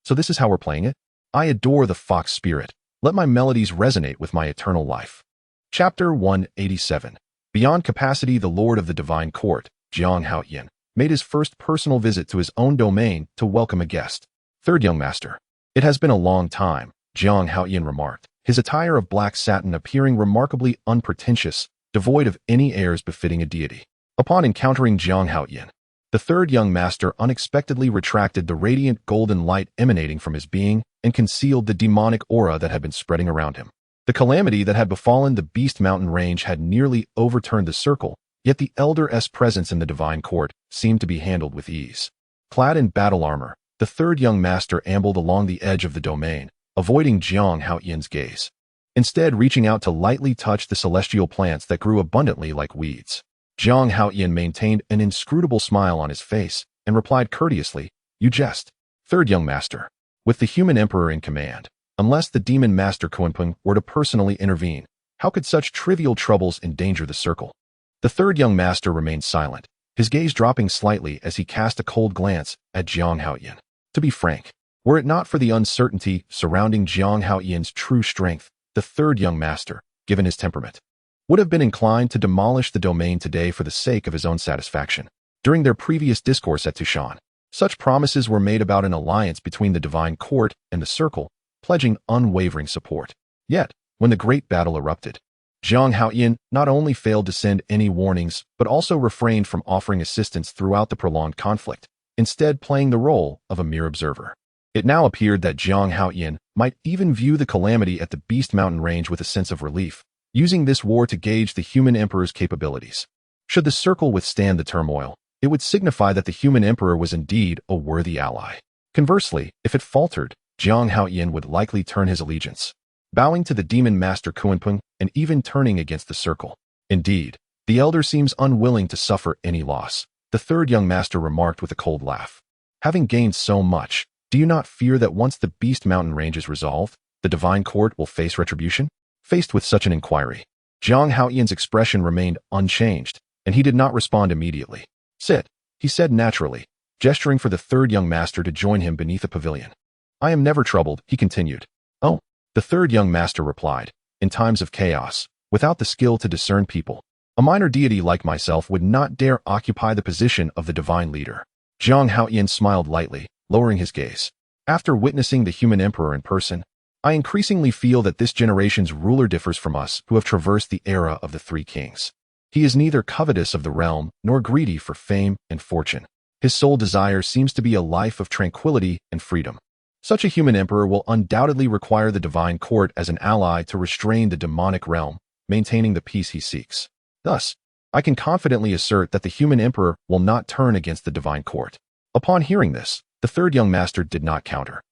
So this is how we're playing it? I adore the fox spirit. Let my melodies resonate with my eternal life." Chapter 187. Beyond capacity, the Lord of the Divine Court, Jiang Haoyin, made his first personal visit to his own domain to welcome a guest. "Third young master." "It has been a long time," Jiang Haoyin remarked, his attire of black satin appearing remarkably unpretentious, devoid of any airs befitting a deity. Upon encountering Jiang Haoyin, the third young master unexpectedly retracted the radiant golden light emanating from his being and concealed the demonic aura that had been spreading around him. The calamity that had befallen the Beast Mountain range had nearly overturned the circle, yet the Elder's presence in the divine court seemed to be handled with ease. Clad in battle armor, the third young master ambled along the edge of the domain, avoiding Jiang Haoyin's gaze, instead reaching out to lightly touch the celestial plants that grew abundantly like weeds. Jiang Haoyin maintained an inscrutable smile on his face and replied courteously, "You jest, third young master." With the human emperor in command, unless the demon master Kunpeng were to personally intervene, how could such trivial troubles endanger the circle? The third young master remained silent, his gaze dropping slightly as he cast a cold glance at Jiang Haoyin. To be frank, were it not for the uncertainty surrounding Jiang Haoyin's true strength, the third young master, given his temperament, would have been inclined to demolish the domain today for the sake of his own satisfaction. During their previous discourse at Tu Shan, such promises were made about an alliance between the divine court and the circle, pledging unwavering support. Yet, when the great battle erupted, Jiang Haoyin not only failed to send any warnings, but also refrained from offering assistance throughout the prolonged conflict, instead playing the role of a mere observer. It now appeared that Jiang Haoyin might even view the calamity at the Beast Mountain range with a sense of relief, using this war to gauge the human emperor's capabilities. Should the circle withstand the turmoil, it would signify that the human emperor was indeed a worthy ally. Conversely, if it faltered, Jiang Haoyin would likely turn his allegiance, bowing to the demon master Kunpeng and even turning against the circle. "Indeed, the elder seems unwilling to suffer any loss," the third young master remarked with a cold laugh. "Having gained so much, do you not fear that once the Beast Mountain range is resolved, the divine court will face retribution?" Faced with such an inquiry, Jiang Haoyin's expression remained unchanged, and he did not respond immediately. "Sit," he said naturally, gesturing for the third young master to join him beneath a pavilion. "I am never troubled," he continued. "Oh," the third young master replied, "in times of chaos, without the skill to discern people, a minor deity like myself would not dare occupy the position of the divine leader." Jiang Haoyin smiled lightly, lowering his gaze. "After witnessing the human emperor in person, I increasingly feel that this generation's ruler differs from us who have traversed the era of the three kings. He is neither covetous of the realm nor greedy for fame and fortune. His sole desire seems to be a life of tranquility and freedom. Such a human emperor will undoubtedly require the divine court as an ally to restrain the demonic realm, maintaining the peace he seeks. Thus, I can confidently assert that the human emperor will not turn against the divine court." Upon hearing this, the third young master did not counter,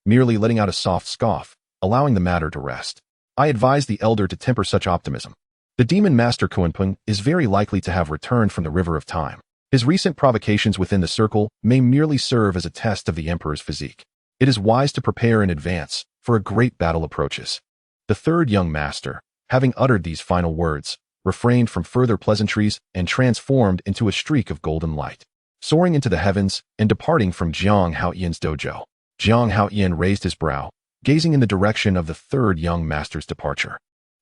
merely letting out a soft scoff, allowing the matter to rest. "I advise the elder to temper such optimism. The demon master Kunpeng is very likely to have returned from the river of time. His recent provocations within the circle may merely serve as a test of the emperor's physique. It is wise to prepare in advance, for a great battle approaches. The third young master, having uttered these final words, refrained from further pleasantries and transformed into a streak of golden light, soaring into the heavens and departing from Jiang Haoyan's dojo. Jiang Haoyan raised his brow, gazing in the direction of the third young master's departure.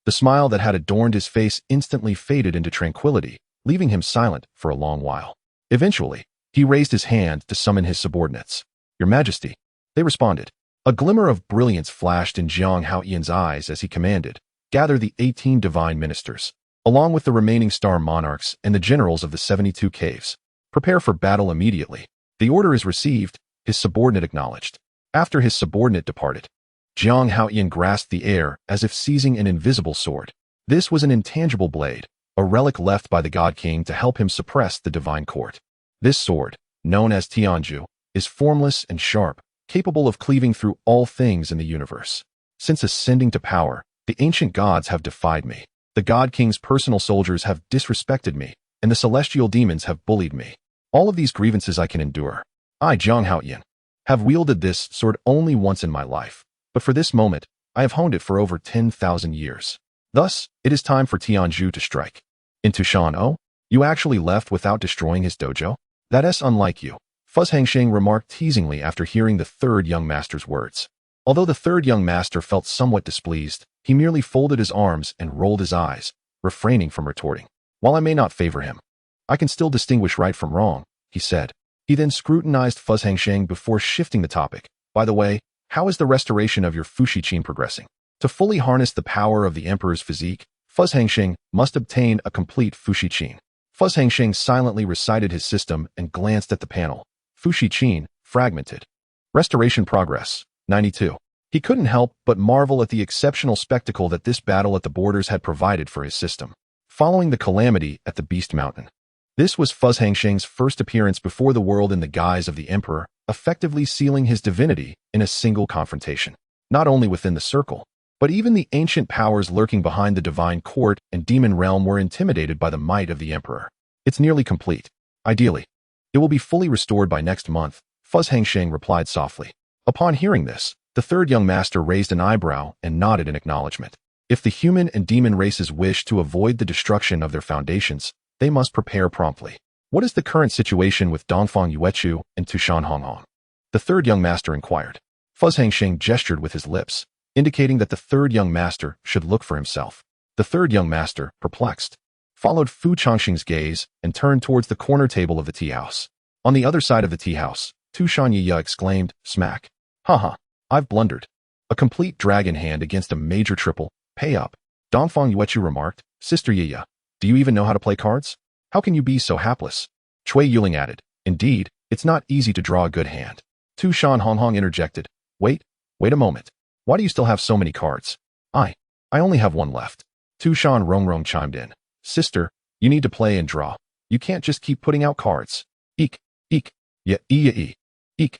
The smile that had adorned his face instantly faded into tranquility, leaving him silent for a long while. Eventually, he raised his hand to summon his subordinates. "Your Majesty," they responded. A glimmer of brilliance flashed in Jiang Haoyan's eyes as he commanded, "Gather the 18 divine ministers, along with the remaining star monarchs and the generals of the 72 caves. Prepare for battle immediately." "The order is received," his subordinate acknowledged. After his subordinate departed, Jiang Haoyan grasped the air as if seizing an invisible sword. This was an intangible blade, a relic left by the God King to help him suppress the divine court. This sword, known as Tianju, is formless and sharp, capable of cleaving through all things in the universe. Since ascending to power, the ancient gods have defied me. The God King's personal soldiers have disrespected me, and the celestial demons have bullied me. All of these grievances I can endure. I, Jiang Haoyan, have wielded this sword only once in my life, but for this moment, I have honed it for over 10,000 years. Thus, it is time for Tianju to strike. In Tu Shan, oh, you actually left without destroying his dojo? That is unlike you, Changsheng remarked teasingly after hearing the third young master's words. Although the third young master felt somewhat displeased, he merely folded his arms and rolled his eyes, refraining from retorting. "While I may not favor him, I can still distinguish right from wrong," he said. He then scrutinized Changsheng before shifting the topic. "By the way, how is the restoration of your Fushi-Qin progressing? To fully harness the power of the emperor's physique, Changsheng must obtain a complete Fushi-Qin." Changsheng silently recited his system and glanced at the panel. Fushi-Qin, fragmented. Restoration progress, 92. He couldn't help but marvel at the exceptional spectacle that this battle at the borders had provided for his system. Following the calamity at the Beast Mountain, this was Changsheng's first appearance before the world in the guise of the emperor, effectively sealing his divinity in a single confrontation. Not only within the circle, but even the ancient powers lurking behind the divine court and demon realm were intimidated by the might of the emperor. "It's nearly complete. Ideally, it will be fully restored by next month," Changsheng replied softly. Upon hearing this, the third young master raised an eyebrow and nodded in acknowledgement. If the human and demon races wish to avoid the destruction of their foundations, they must prepare promptly. "What is the current situation with Dongfang Yuechu and Tu Shan Rongrong?" the third young master inquired. Changsheng gestured with his lips, indicating that the third young master should look for himself. The third young master, perplexed, followed Fu Changsheng's gaze and turned towards the corner table of the tea house. On the other side of the tea house, Tu Shan Yiya exclaimed, "Smack. Haha, I've blundered. A complete dragon hand against a major triple. Pay up." Dongfang Yuechu remarked, "Sister Yiya, do you even know how to play cards? How can you be so hapless?" Cui Yuling added, "Indeed, it's not easy to draw a good hand." Tu Shan Rongrong interjected, Wait a moment. Why do you still have so many cards?" I only have one left." Tu Shan Rongrong chimed in. "Sister, you need to play and draw. You can't just keep putting out cards." Eek, ya ee, eek,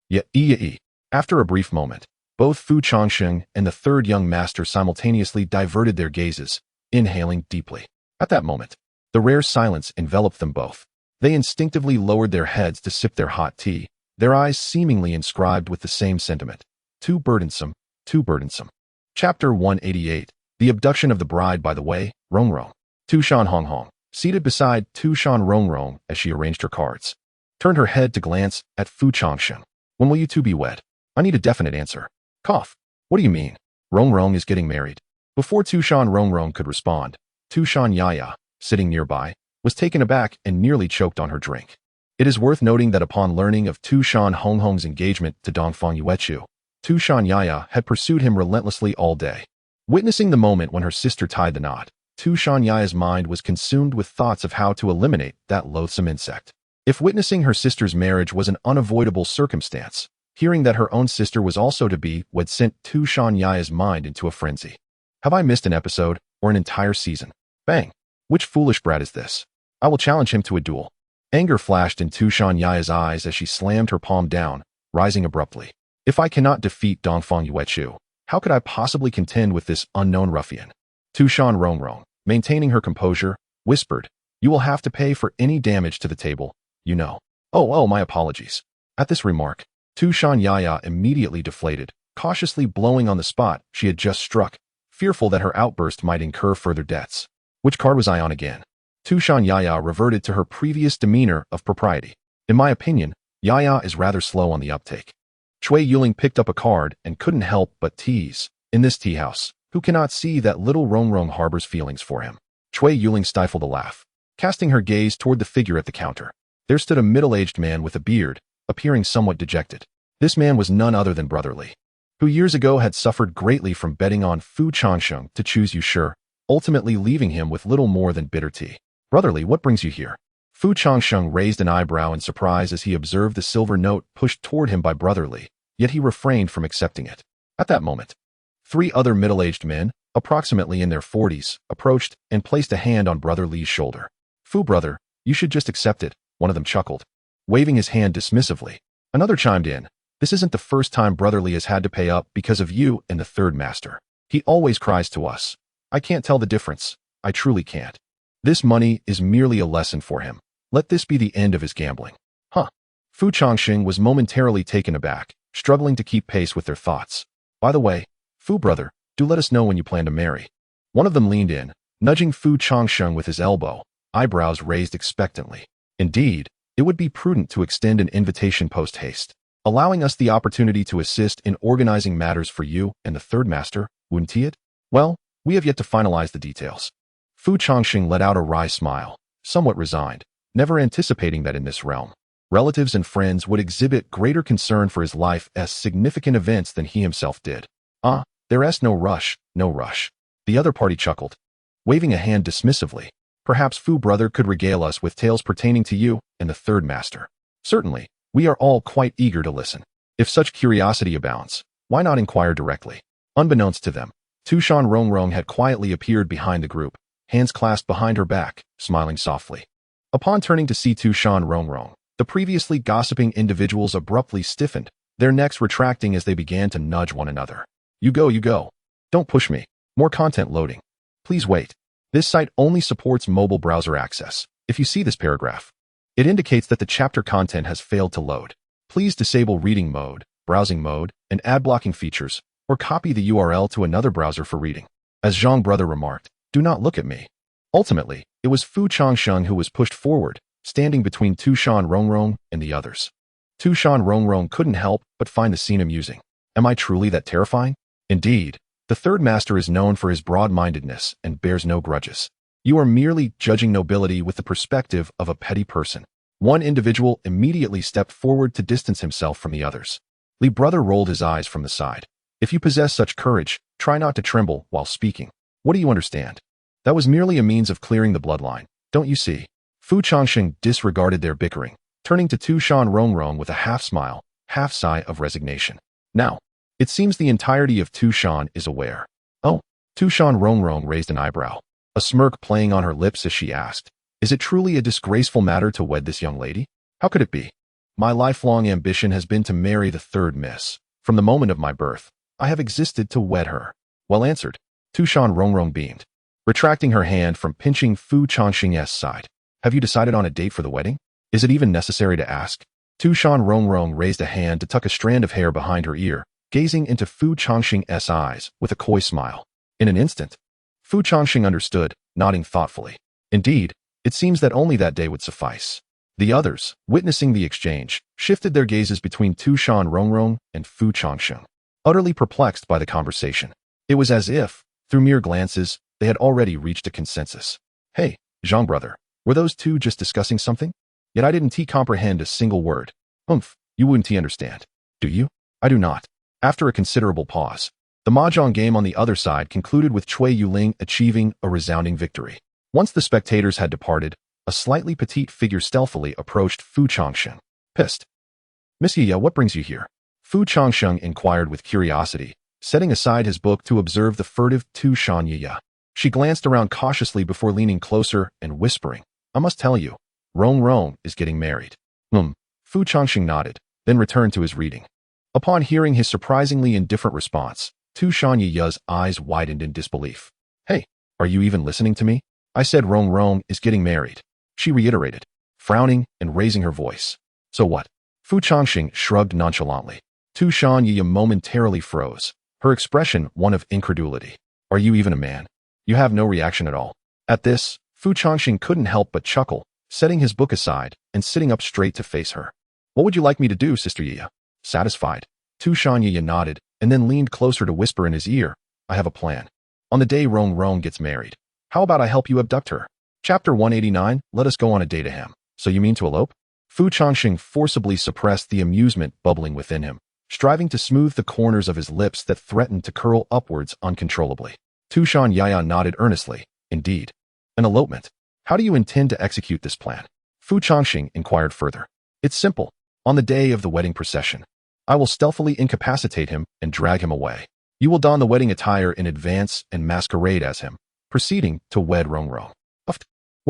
ya ee. After a brief moment, both Fu Changsheng and the third young master simultaneously diverted their gazes, inhaling deeply. At that moment, the rare silence enveloped them both. They instinctively lowered their heads to sip their hot tea, their eyes seemingly inscribed with the same sentiment. Too burdensome, too burdensome. Chapter 188. The abduction of the bride by the way, Rongrong. Tu Shan Rongrong, seated beside Tu Shan Rongrong as she arranged her cards, turned her head to glance at Fu Changsheng. "When will you two be wed? I need a definite answer." Cough. "What do you mean? Rongrong is getting married." Before Tu Shan Rongrong could respond, Tu Shan Yaya, sitting nearby, was taken aback and nearly choked on her drink. It is worth noting that upon learning of Tu Shan Rongrong's engagement to Dongfang Yuechu, Tu Shan Yaya had pursued him relentlessly all day. Witnessing the moment when her sister tied the knot, Tu Shan Yaya's mind was consumed with thoughts of how to eliminate that loathsome insect. If witnessing her sister's marriage was an unavoidable circumstance, hearing that her own sister was also to be wed sent Tu Shan Yaya's mind into a frenzy. Have I missed an episode, or an entire season? Bang! Which foolish brat is this? I will challenge him to a duel. Anger flashed in Tu Shan Yaya's eyes as she slammed her palm down, rising abruptly. If I cannot defeat Dongfang Yuechu, how could I possibly contend with this unknown ruffian? Tu Shan Rongrong, maintaining her composure, whispered, You will have to pay for any damage to the table, you know. Oh, my apologies. At this remark, Tu Shan Yaya immediately deflated, cautiously blowing on the spot she had just struck, fearful that her outburst might incur further debts. Which card was I on again? Tu Shan Yaya reverted to her previous demeanor of propriety. In my opinion, Yaya is rather slow on the uptake. Chui Yuling picked up a card and couldn't help but tease. In this tea house, who cannot see that little Rongrong harbors feelings for him? Chui Yuling stifled a laugh, casting her gaze toward the figure at the counter. There stood a middle-aged man with a beard, appearing somewhat dejected. This man was none other than Brotherly, who years ago had suffered greatly from betting on Fu Changsheng to choose you sure, ultimately leaving him with little more than bitter tea. Brotherly, what brings you here? Fu Changsheng raised an eyebrow in surprise as he observed the silver note pushed toward him by Brotherly, yet he refrained from accepting it. At that moment, 3 other middle-aged men, approximately in their 40s, approached and placed a hand on Brotherly's shoulder. Fu brother, you should just accept it, one of them chuckled, waving his hand dismissively. Another chimed in. This isn't the first time Brotherly has had to pay up because of you and the third master. He always cries to us. I can't tell the difference. I truly can't. This money is merely a lesson for him. Let this be the end of his gambling. Fu Changsheng was momentarily taken aback, struggling to keep pace with their thoughts. By the way, Fu brother, do let us know when you plan to marry. One of them leaned in, nudging Fu Changsheng with his elbow, eyebrows raised expectantly. Indeed, it would be prudent to extend an invitation post-haste, allowing us the opportunity to assist in organizing matters for you and the third master, wouldn't it? Well, we have yet to finalize the details. Fu Changsheng let out a wry smile, somewhat resigned, never anticipating that in this realm, relatives and friends would exhibit greater concern for his life's significant events than he himself did. There's no rush, no rush. The other party chuckled, waving a hand dismissively. Perhaps Fu brother could regale us with tales pertaining to you and the third master. Certainly, we are all quite eager to listen. If such curiosity abounds, why not inquire directly? Unbeknownst to them, Tu Shan Rongrong had quietly appeared behind the group, hands clasped behind her back, smiling softly. Upon turning to see Tu Shan Rongrong, the previously gossiping individuals abruptly stiffened, their necks retracting as they began to nudge one another. You go. Don't push me. More content loading. Please wait. This site only supports mobile browser access. If you see this paragraph, it indicates that the chapter content has failed to load. Please disable reading mode, browsing mode, and ad blocking features, or copy the URL to another browser for reading. As Zhang brother remarked, do not look at me. Ultimately, it was Fu Changsheng who was pushed forward, standing between Tu Shan Rongrong and the others. Tu Shan Rongrong couldn't help but find the scene amusing. Am I truly that terrifying? Indeed, the third master is known for his broad-mindedness and bears no grudges. You are merely judging nobility with the perspective of a petty person. One individual immediately stepped forward to distance himself from the others. Li brother rolled his eyes from the side. If you possess such courage, try not to tremble while speaking. What do you understand? That was merely a means of clearing the bloodline, don't you see? Fu Changsheng disregarded their bickering, turning to Tu Shan Rongrong with a half-smile, half-sigh of resignation. Now, it seems the entirety of Tu Shan is aware. Oh, Tu Shan Rongrong raised an eyebrow, a smirk playing on her lips as she asked, is it truly a disgraceful matter to wed this young lady? How could it be? My lifelong ambition has been to marry the third miss. From the moment of my birth, I have existed to wed her. Well answered. Tu Shan Rongrong beamed, retracting her hand from pinching Fu Changsheng's side. Have you decided on a date for the wedding? Is it even necessary to ask? Tu Shan Rongrong raised a hand to tuck a strand of hair behind her ear, gazing into Fu Changsheng's eyes with a coy smile. In an instant, Fu Changsheng understood, nodding thoughtfully. Indeed, it seems that only that day would suffice. The others, witnessing the exchange, shifted their gazes between Tu Shan Rongrong and Fu Changsheng, utterly perplexed by the conversation. It was as if, through mere glances, they had already reached a consensus. Hey, Zhang brother, were those two just discussing something? Yet I didn't comprehend a single word. You wouldn't understand. Do you? I do not. After a considerable pause, the mahjong game on the other side concluded with Chui Yuling achieving a resounding victory. Once the spectators had departed, a slightly petite figure stealthily approached Fu Changsheng. Pissed. Miss Yiya, what brings you here? Fu Changsheng inquired with curiosity, setting aside his book to observe the furtive Tu Shan Yiya. She glanced around cautiously before leaning closer and whispering, I must tell you, Rongrong is getting married. Fu Changsheng nodded, then returned to his reading. Upon hearing his surprisingly indifferent response, Tu Shan Yiya's eyes widened in disbelief. Hey, are you even listening to me? I said Rongrong is getting married. she reiterated, frowning and raising her voice. So what? Fu Changsheng shrugged nonchalantly. Tu Shan momentarily froze, her expression one of incredulity. Are you even a man? You have no reaction at all. At this, Fu Changsheng couldn't help but chuckle, setting his book aside and sitting up straight to face her. What would you like me to do, Sister Yi? Satisfied, Tu Shan nodded and then leaned closer to whisper in his ear, I have a plan. On the day Rongrong gets married, how about I help you abduct her? Chapter 189, let us go on a date to him. So you mean to elope? Fu Changsheng forcibly suppressed the amusement bubbling within him, striving to smooth the corners of his lips that threatened to curl upwards uncontrollably. Tu Shan nodded earnestly. Indeed. An elopement. How do you intend to execute this plan? Fu Changsheng inquired further. It's simple. On the day of the wedding procession, I will stealthily incapacitate him and drag him away. You will don the wedding attire in advance and masquerade as him, proceeding to wed Rongrong.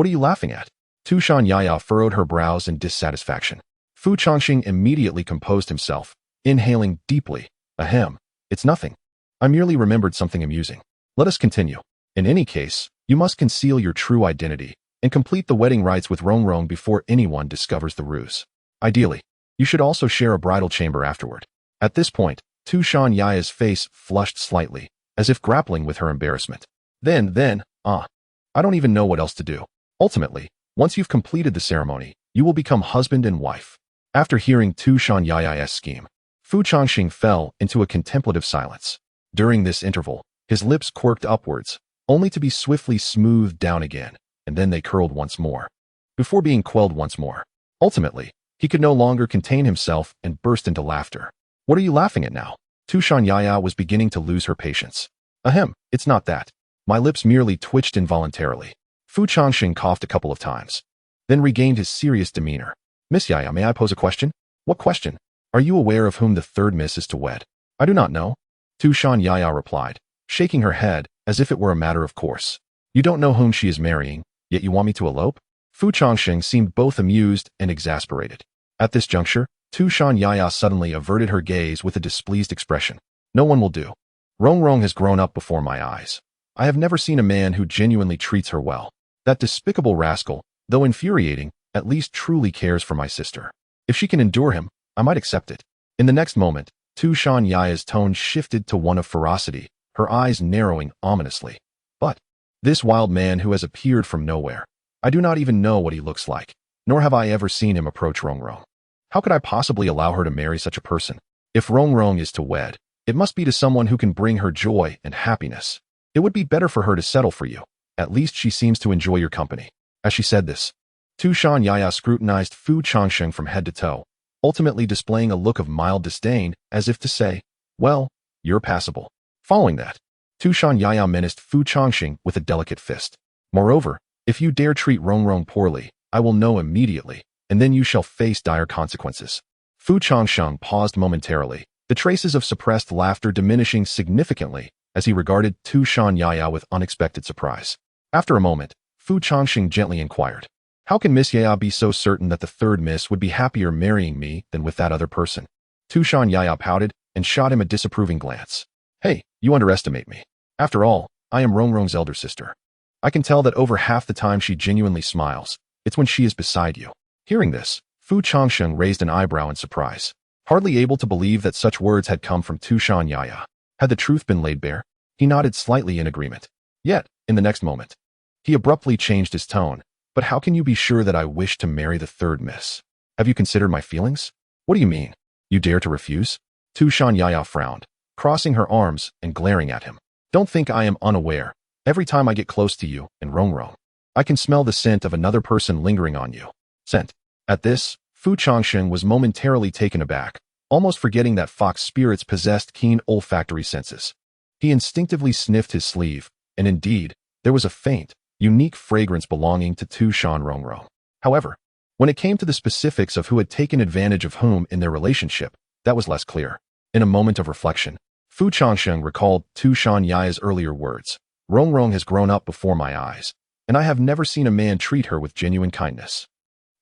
What are you laughing at? Tu Shan furrowed her brows in dissatisfaction. Fu Changsheng immediately composed himself, inhaling deeply. Ahem. It's nothing. I merely remembered something amusing. Let us continue. In any case, you must conceal your true identity and complete the wedding rites with Rongrong before anyone discovers the ruse. Ideally, you should also share a bridal chamber afterward. At this point, Tu Shan face flushed slightly, as if grappling with her embarrassment. I don't even know what else to do. Ultimately, once you've completed the ceremony, you will become husband and wife. After hearing Tu Shan scheme, Fu Changsheng fell into a contemplative silence. During this interval, his lips quirked upwards, only to be swiftly smoothed down again, and then they curled once more, before being quelled once more. Ultimately, he could no longer contain himself and burst into laughter. What are you laughing at now? Tu Shan was beginning to lose her patience. Ahem, it's not that. My lips merely twitched involuntarily. Fu Changsheng coughed a couple of times, then regained his serious demeanor. Miss Yaya, may I pose a question? What question? Are you aware of whom the third miss is to wed? I do not know. Tu Shan replied, shaking her head as if it were a matter of course. You don't know whom she is marrying, yet you want me to elope? Fu Changsheng seemed both amused and exasperated. At this juncture, Tu Shan suddenly averted her gaze with a displeased expression. No one will do. Rongrong has grown up before my eyes. I have never seen a man who genuinely treats her well. That despicable rascal, though infuriating, at least truly cares for my sister. If she can endure him, I might accept it. In the next moment, Tu Shan tone shifted to one of ferocity, her eyes narrowing ominously. But this wild man who has appeared from nowhere, I do not even know what he looks like, nor have I ever seen him approach Rongrong. How could I possibly allow her to marry such a person? If Rongrong is to wed, it must be to someone who can bring her joy and happiness. It would be better for her to settle for you. At least she seems to enjoy your company. As she said this, Tu Shan scrutinized Fu Changsheng from head to toe, ultimately displaying a look of mild disdain as if to say, well, you're passable. Following that, Tu Shan menaced Fu Changsheng with a delicate fist. Moreover, if you dare treat Rongrong poorly, I will know immediately, and then you shall face dire consequences. Fu Changsheng paused momentarily, the traces of suppressed laughter diminishing significantly as he regarded Tu Shan with unexpected surprise. After a moment, Fu Changsheng gently inquired, how can Miss Yaya be so certain that the third miss would be happier marrying me than with that other person? Tu Shan pouted and shot him a disapproving glance. Hey, you underestimate me. After all, I am Rongrong's elder sister. I can tell that over half the time she genuinely smiles, it's when she is beside you. Hearing this, Fu Changsheng raised an eyebrow in surprise, hardly able to believe that such words had come from Tu Shan Had the truth been laid bare? He nodded slightly in agreement. Yet, in the next moment, he abruptly changed his tone. But how can you be sure that I wish to marry the third miss? Have you considered my feelings? What do you mean? You dare to refuse? Tu Shan frowned, crossing her arms and glaring at him. Don't think I am unaware. Every time I get close to you and Rongrong, I can smell the scent of another person lingering on you. Scent. At this, Fu Changsheng was momentarily taken aback, almost forgetting that fox spirits possessed keen olfactory senses. He instinctively sniffed his sleeve, and indeed, there was a faint, unique fragrance belonging to Tu Shan Rongrong. However, when it came to the specifics of who had taken advantage of whom in their relationship, that was less clear. In a moment of reflection, Fu Changsheng recalled Tu Shan earlier words. Rongrong has grown up before my eyes, and I have never seen a man treat her with genuine kindness.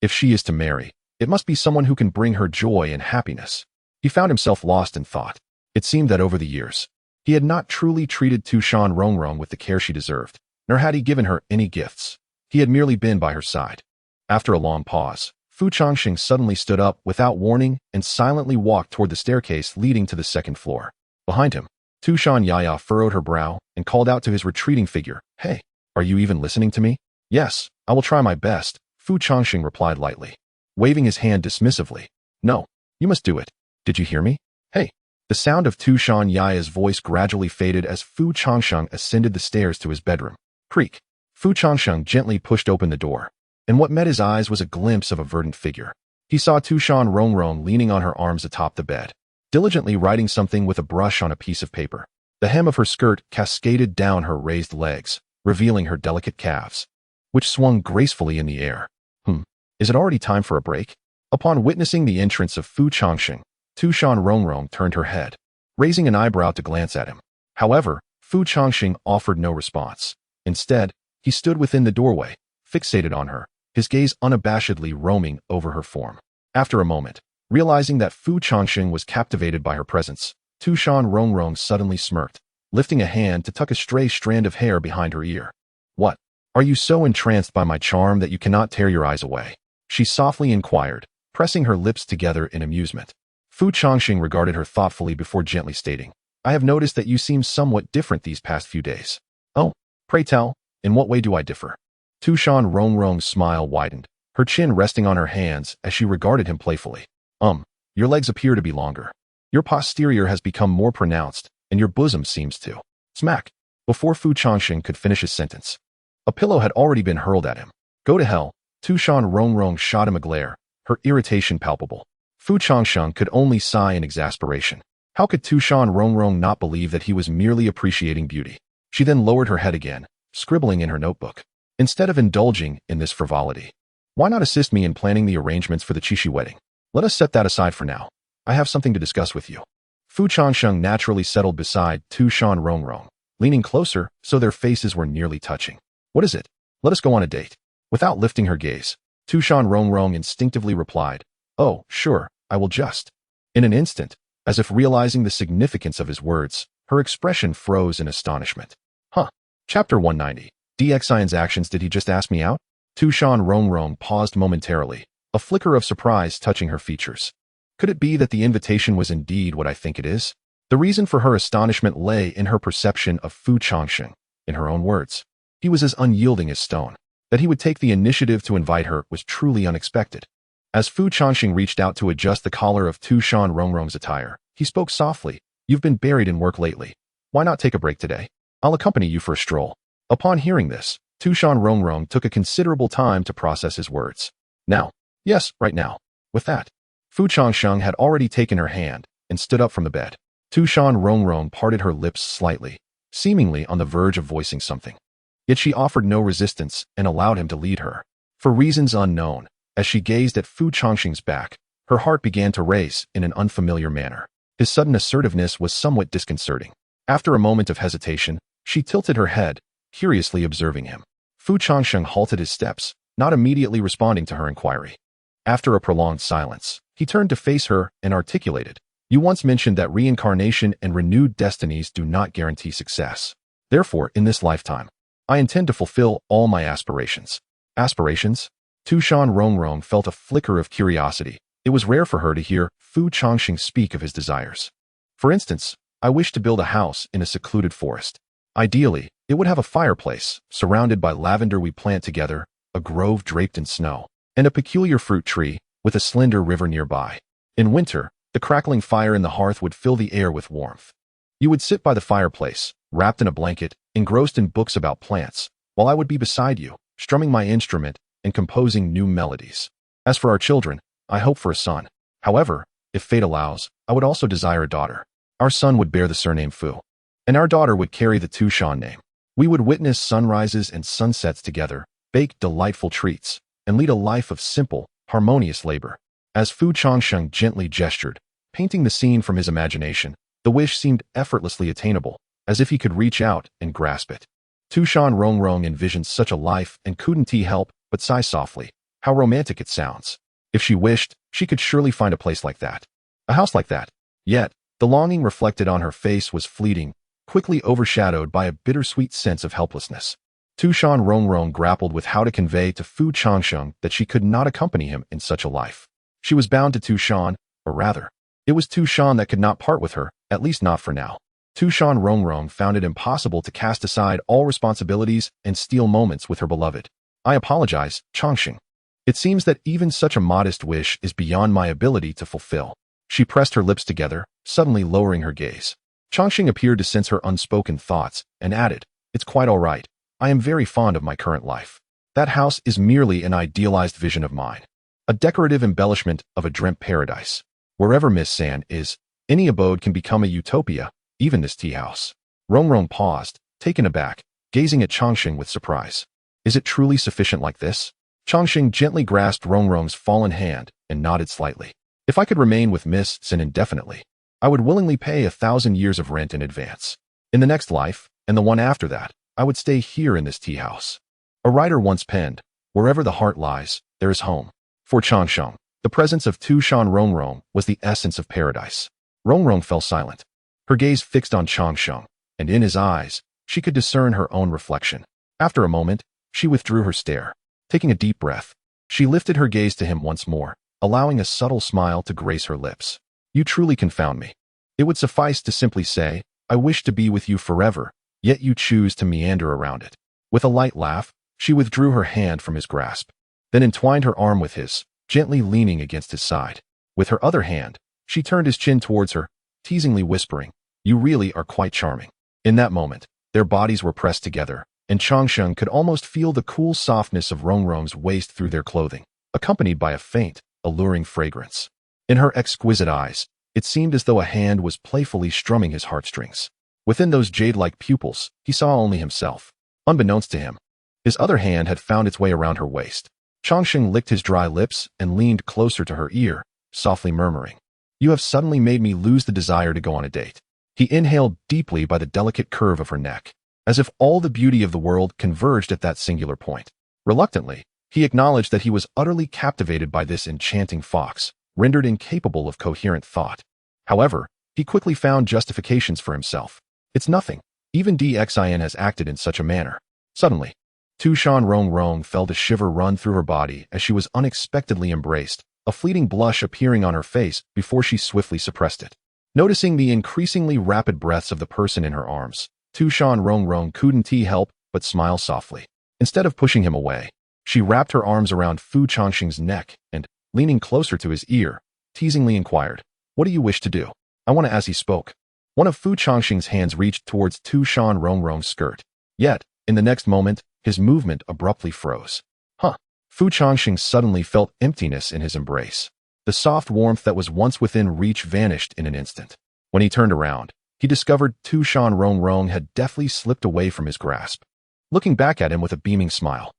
If she is to marry, it must be someone who can bring her joy and happiness. He found himself lost in thought. It seemed that over the years, he had not truly treated Tu Shan Rongrong with the care she deserved, nor had he given her any gifts. He had merely been by her side. After a long pause, Fu Changsheng suddenly stood up without warning and silently walked toward the staircase leading to the second floor. Behind him, Tu Shan Yaya furrowed her brow and called out to his retreating figure, "Hey, are you even listening to me?" "Yes, I will try my best," Fu Changsheng replied lightly, waving his hand dismissively. "No, you must do it. Did you hear me? Hey." The sound of Tu Shan Yaya's voice gradually faded as Fu Changsheng ascended the stairs to his bedroom. Creak. Fu Changsheng gently pushed open the door, and what met his eyes was a glimpse of a verdant figure. He saw Tu Shan Rongrong leaning on her arms atop the bed, diligently writing something with a brush on a piece of paper. The hem of her skirt cascaded down her raised legs, revealing her delicate calves, which swung gracefully in the air. Is it already time for a break? Upon witnessing the entrance of Fu Changsheng, Tu Shan Rongrong turned her head, raising an eyebrow to glance at him. However, Fu Changsheng offered no response. Instead, he stood within the doorway, fixated on her, his gaze unabashedly roaming over her form. After a moment, realizing that Fu Changsheng was captivated by her presence, Tu Shan Rongrong suddenly smirked, lifting a hand to tuck a stray strand of hair behind her ear. "What? Are you so entranced by my charm that you cannot tear your eyes away?" she softly inquired, pressing her lips together in amusement. Fu Changsheng regarded her thoughtfully before gently stating, "I have noticed that you seem somewhat different these past few days." "Oh, pray tell, in what way do I differ?" Tu Shan Rongrong's smile widened, her chin resting on her hands as she regarded him playfully. Your legs appear to be longer. Your posterior has become more pronounced, and your bosom seems to." Smack! Before Fu Changsheng could finish his sentence, a pillow had already been hurled at him. "Go to hell." Tu Shan Rongrong shot him a glare, her irritation palpable. Fu Changsheng could only sigh in exasperation. How could Tu Shan Rongrong not believe that he was merely appreciating beauty? She then lowered her head again, scribbling in her notebook. Instead of indulging in this frivolity, why not assist me in planning the arrangements for the Chishi wedding? Let us set that aside for now. I have something to discuss with you. Fu Changsheng naturally settled beside Tu Shan Rongrong, leaning closer so their faces were nearly touching. "What is it? Let us go on a date." Without lifting her gaze, Tu Shan Rongrong instinctively replied, "Oh, sure, I will just." In an instant, as if realizing the significance of his words, her expression froze in astonishment. Chapter 190. DXIN's actions. Did he just ask me out? Tu Shan Rongrong paused momentarily, a flicker of surprise touching her features. Could it be that the invitation was indeed what I think it is? The reason for her astonishment lay in her perception of Fu Changsheng. In her own words, he was as unyielding as stone. That he would take the initiative to invite her was truly unexpected. As Fu Changsheng reached out to adjust the collar of Tu Shan Rongrong's attire, he spoke softly. "You've been buried in work lately. Why not take a break today? I'll accompany you for a stroll." Upon hearing this, Tu Shan Rongrong took a considerable time to process his words. "Now? Yes, right now." With that, Fu Changsheng had already taken her hand and stood up from the bed. Tu Shan Rongrong parted her lips slightly, seemingly on the verge of voicing something. Yet she offered no resistance and allowed him to lead her. For reasons unknown, as she gazed at Fu Changsheng's back, her heart began to race in an unfamiliar manner. His sudden assertiveness was somewhat disconcerting. After a moment of hesitation, she tilted her head, curiously observing him. Fu Changsheng halted his steps, not immediately responding to her inquiry. After a prolonged silence, he turned to face her and articulated, "You once mentioned that reincarnation and renewed destinies do not guarantee success. Therefore, in this lifetime, I intend to fulfill all my aspirations." Aspirations? Tu Shan Rongrong felt a flicker of curiosity. It was rare for her to hear Fu Changsheng speak of his desires. "For instance, I wish to build a house in a secluded forest. Ideally, it would have a fireplace, surrounded by lavender we plant together, a grove draped in snow, and a peculiar fruit tree with a slender river nearby. In winter, the crackling fire in the hearth would fill the air with warmth. You would sit by the fireplace, wrapped in a blanket, engrossed in books about plants, while I would be beside you, strumming my instrument and composing new melodies. As for our children, I hope for a son. However, if fate allows, I would also desire a daughter. Our son would bear the surname Fu, and our daughter would carry the Tu Shan name. We would witness sunrises and sunsets together, bake delightful treats, and lead a life of simple, harmonious labor." As Fu Changsheng gently gestured, painting the scene from his imagination, the wish seemed effortlessly attainable, as if he could reach out and grasp it. Tu Shan Rongrong envisioned such a life and couldn't he help but sigh softly. How romantic it sounds. If she wished, she could surely find a place like that. A house like that. Yet, the longing reflected on her face was fleeting, quickly overshadowed by a bittersweet sense of helplessness. Tu Shan Rongrong grappled with how to convey to Fu Changsheng that she could not accompany him in such a life. She was bound to Tu Shan, or rather, it was Tu Shan that could not part with her, at least not for now. Tu Shan Rongrong found it impossible to cast aside all responsibilities and steal moments with her beloved. I apologize, Changsheng. It seems that even such a modest wish is beyond my ability to fulfill. She pressed her lips together, suddenly lowering her gaze. Changsheng appeared to sense her unspoken thoughts, and added, "It's quite all right. I am very fond of my current life. That house is merely an idealized vision of mine. A decorative embellishment of a dreamt paradise. Wherever Miss San is, any abode can become a utopia, even this tea house." Rongrong paused, taken aback, gazing at Changsheng with surprise. Is it truly sufficient like this? Changsheng gently grasped Rongrong's fallen hand and nodded slightly. If I could remain with Miss San indefinitely, I would willingly pay 1,000 years of rent in advance. In the next life, and the one after that, I would stay here in this tea house. A writer once penned, "Wherever the heart lies, there is home." For Changsheng, the presence of Tu Shan Rongrong was the essence of paradise. Rongrong fell silent, her gaze fixed on Changsheng, and in his eyes, she could discern her own reflection. After a moment, she withdrew her stare. Taking a deep breath, she lifted her gaze to him once more, allowing a subtle smile to grace her lips. "You truly confound me. It would suffice to simply say, I wish to be with you forever, yet you choose to meander around it." With a light laugh, she withdrew her hand from his grasp, then entwined her arm with his, gently leaning against his side. With her other hand, she turned his chin towards her, teasingly whispering, "You really are quite charming." In that moment, their bodies were pressed together, and Changsheng could almost feel the cool softness of Rongrong's waist through their clothing, accompanied by a faint, alluring fragrance. In her exquisite eyes, it seemed as though a hand was playfully strumming his heartstrings. Within those jade-like pupils, he saw only himself. Unbeknownst to him, his other hand had found its way around her waist. Changsheng licked his dry lips and leaned closer to her ear, softly murmuring, "You have suddenly made me lose the desire to go on a date." He inhaled deeply by the delicate curve of her neck, as if all the beauty of the world converged at that singular point. Reluctantly, he acknowledged that he was utterly captivated by this enchanting fox, rendered incapable of coherent thought. However, he quickly found justifications for himself. "It's nothing. Even DXIN has acted in such a manner." Suddenly, Tu Shan Rongrong felt a shiver run through her body as she was unexpectedly embraced, a fleeting blush appearing on her face before she swiftly suppressed it. Noticing the increasingly rapid breaths of the person in her arms, Tu Shan Rongrong couldn't help but smile softly. Instead of pushing him away, she wrapped her arms around Fu Changsheng's neck and, leaning closer to his ear, teasingly inquired, "What do you wish to do?" As he spoke, one of Fu Changsheng's hands reached towards Tu Shan Rongrong's skirt. Yet, in the next moment, his movement abruptly froze. Fu Changsheng suddenly felt emptiness in his embrace. The soft warmth that was once within reach vanished in an instant. When he turned around, he discovered Tu Shan Rongrong had deftly slipped away from his grasp. Looking back at him with a beaming smile,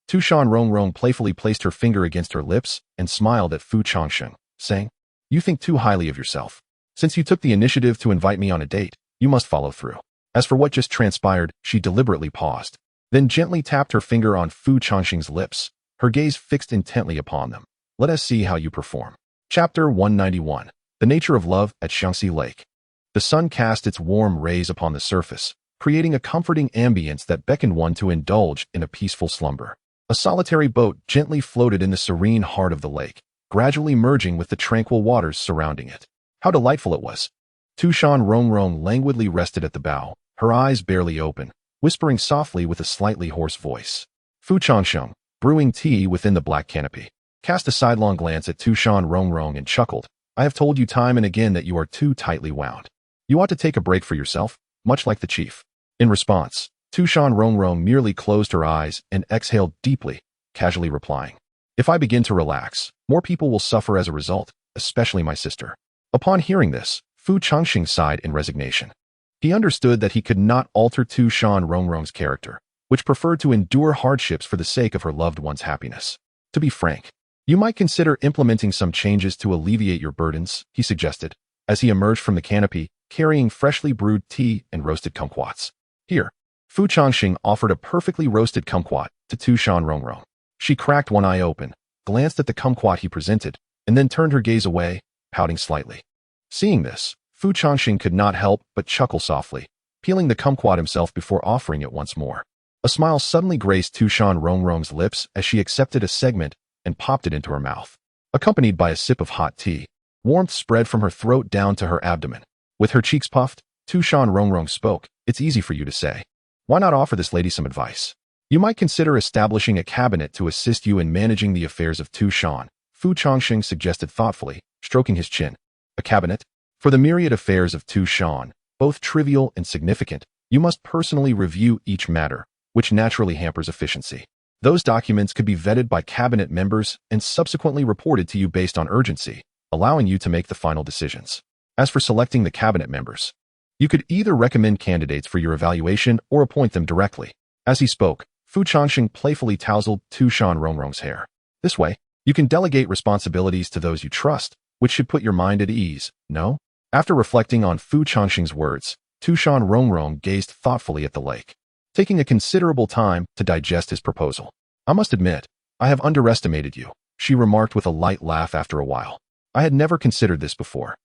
Tu Shan Rongrong playfully placed her finger against her lips and smiled at Fu Changsheng, saying, "You think too highly of yourself. Since you took the initiative to invite me on a date, you must follow through." As for what just transpired, she deliberately paused, then gently tapped her finger on Fu Changsheng's lips, her gaze fixed intently upon them. "Let us see how you perform." Chapter 191. The Nature of Love at Changsheng Lake. The sun cast its warm rays upon the surface, creating a comforting ambience that beckoned one to indulge in a peaceful slumber. A solitary boat gently floated in the serene heart of the lake, gradually merging with the tranquil waters surrounding it. How delightful it was! Tu Shan Rongrong languidly rested at the bow, her eyes barely open, whispering softly with a slightly hoarse voice. Fu Changsheng, brewing tea within the black canopy, cast a sidelong glance at Tu Shan Rongrong and chuckled. "I have told you time and again that you are too tightly wound. You ought to take a break for yourself, much like the chief." In response, Tu Shan Rongrong merely closed her eyes and exhaled deeply, casually replying, "If I begin to relax, more people will suffer as a result, especially my sister." Upon hearing this, Fu Changsheng sighed in resignation. He understood that he could not alter Tu Shan Rongrong's character, which preferred to endure hardships for the sake of her loved one's happiness. "To be frank, you might consider implementing some changes to alleviate your burdens," he suggested, as he emerged from the canopy, carrying freshly brewed tea and roasted kumquats. "Here." Fu Changsheng offered a perfectly roasted kumquat to Tu Shan Rongrong. She cracked one eye open, glanced at the kumquat he presented, and then turned her gaze away, pouting slightly. Seeing this, Fu Changsheng could not help but chuckle softly, peeling the kumquat himself before offering it once more. A smile suddenly graced Tu Shan Rongrong's lips as she accepted a segment and popped it into her mouth. Accompanied by a sip of hot tea, warmth spread from her throat down to her abdomen. With her cheeks puffed, Tu Shan Rongrong spoke. It's easy for you to say. Why not offer this lady some advice? You might consider establishing a cabinet to assist you in managing the affairs of Tu Shan, Fu Changsheng suggested thoughtfully, stroking his chin. A cabinet? For the myriad affairs of Tu Shan, both trivial and significant, you must personally review each matter, which naturally hampers efficiency. Those documents could be vetted by cabinet members and subsequently reported to you based on urgency, allowing you to make the final decisions. As for selecting the cabinet members, you could either recommend candidates for your evaluation or appoint them directly. As he spoke, Fu Changsheng playfully tousled Tu Shan Rongrong's hair. This way, you can delegate responsibilities to those you trust, which should put your mind at ease, no? After reflecting on Fu Changsheng's words, Tu Shan Rongrong gazed thoughtfully at the lake, taking a considerable time to digest his proposal. I must admit, I have underestimated you, she remarked with a light laugh after a while. I had never considered this before.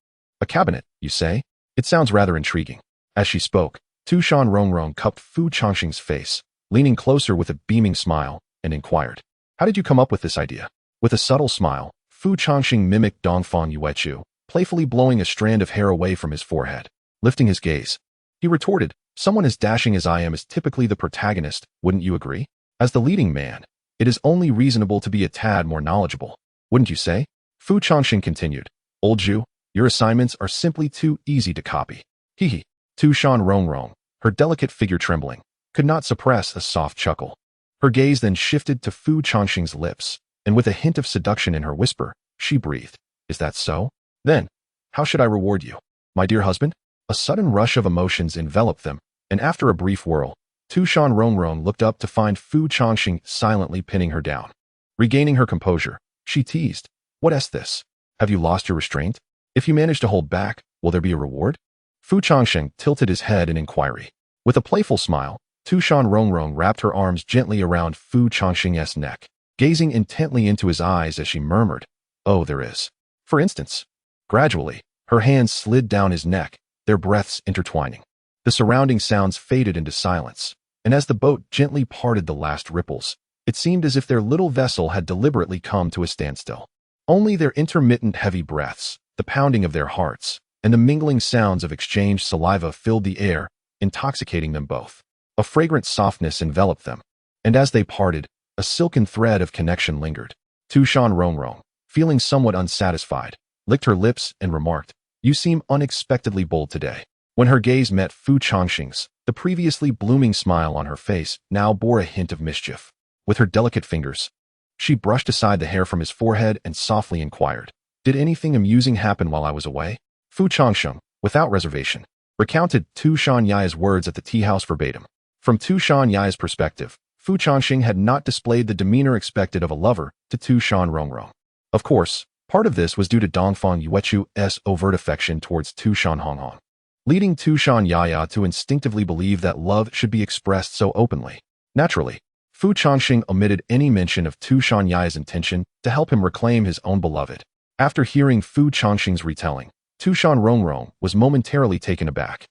A cabinet, you say? It sounds rather intriguing. As she spoke, Tu Shan Rongrong cupped Fu Changsheng's face, leaning closer with a beaming smile, and inquired, how did you come up with this idea? With a subtle smile, Fu Changsheng mimicked Dongfang Yuechu, playfully blowing a strand of hair away from his forehead. Lifting his gaze, he retorted, someone as dashing as I am is typically the protagonist, wouldn't you agree? As the leading man, it is only reasonable to be a tad more knowledgeable, wouldn't you say? Fu Changsheng continued, old Zhu, your assignments are simply too easy to copy. Hee. Tu Shan Rongrong, her delicate figure trembling, could not suppress a soft chuckle. Her gaze then shifted to Fu Changsheng's lips, and with a hint of seduction in her whisper, she breathed, is that so? Then, how should I reward you? My dear husband? A sudden rush of emotions enveloped them, and after a brief whirl, Tu Shan Rongrong looked up to find Fu Changsheng silently pinning her down. Regaining her composure, she teased, what is this? Have you lost your restraint? If you manage to hold back, will there be a reward? Fu Changsheng tilted his head in inquiry. With a playful smile, Tu Shan Rongrong wrapped her arms gently around Fu Changsheng's neck, gazing intently into his eyes as she murmured, oh, there is. For instance, gradually, her hands slid down his neck, their breaths intertwining. The surrounding sounds faded into silence, and as the boat gently parted the last ripples, it seemed as if their little vessel had deliberately come to a standstill. Only their intermittent heavy breaths, the pounding of their hearts, and the mingling sounds of exchanged saliva filled the air, intoxicating them both. A fragrant softness enveloped them, and as they parted, a silken thread of connection lingered. Tu Shan Rongrong, feeling somewhat unsatisfied, licked her lips and remarked, you seem unexpectedly bold today. When her gaze met Fu Changsheng's, the previously blooming smile on her face now bore a hint of mischief. With her delicate fingers, she brushed aside the hair from his forehead and softly inquired, did anything amusing happen while I was away? Fu Changsheng, without reservation, recounted Tu Shan Ya's words at the tea house verbatim. From Tu Shan Ya's perspective, Fu Changsheng had not displayed the demeanor expected of a lover to Tu Shan Rongrong. Of course, part of this was due to Dongfang Yuechu's overt affection towards Tu Shan Rongrong, leading Tu Shan Yaya to instinctively believe that love should be expressed so openly. Naturally, Fu Changsheng omitted any mention of Tu Shan Ya's intention to help him reclaim his own beloved. After hearing Fu Changsheng's retelling, Tu Shan Rongrong was momentarily taken aback,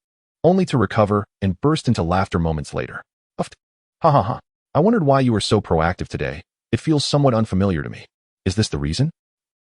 only to recover and burst into laughter moments later. Uffed. Ha ha ha. I wondered why you were so proactive today. It feels somewhat unfamiliar to me. Is this the reason?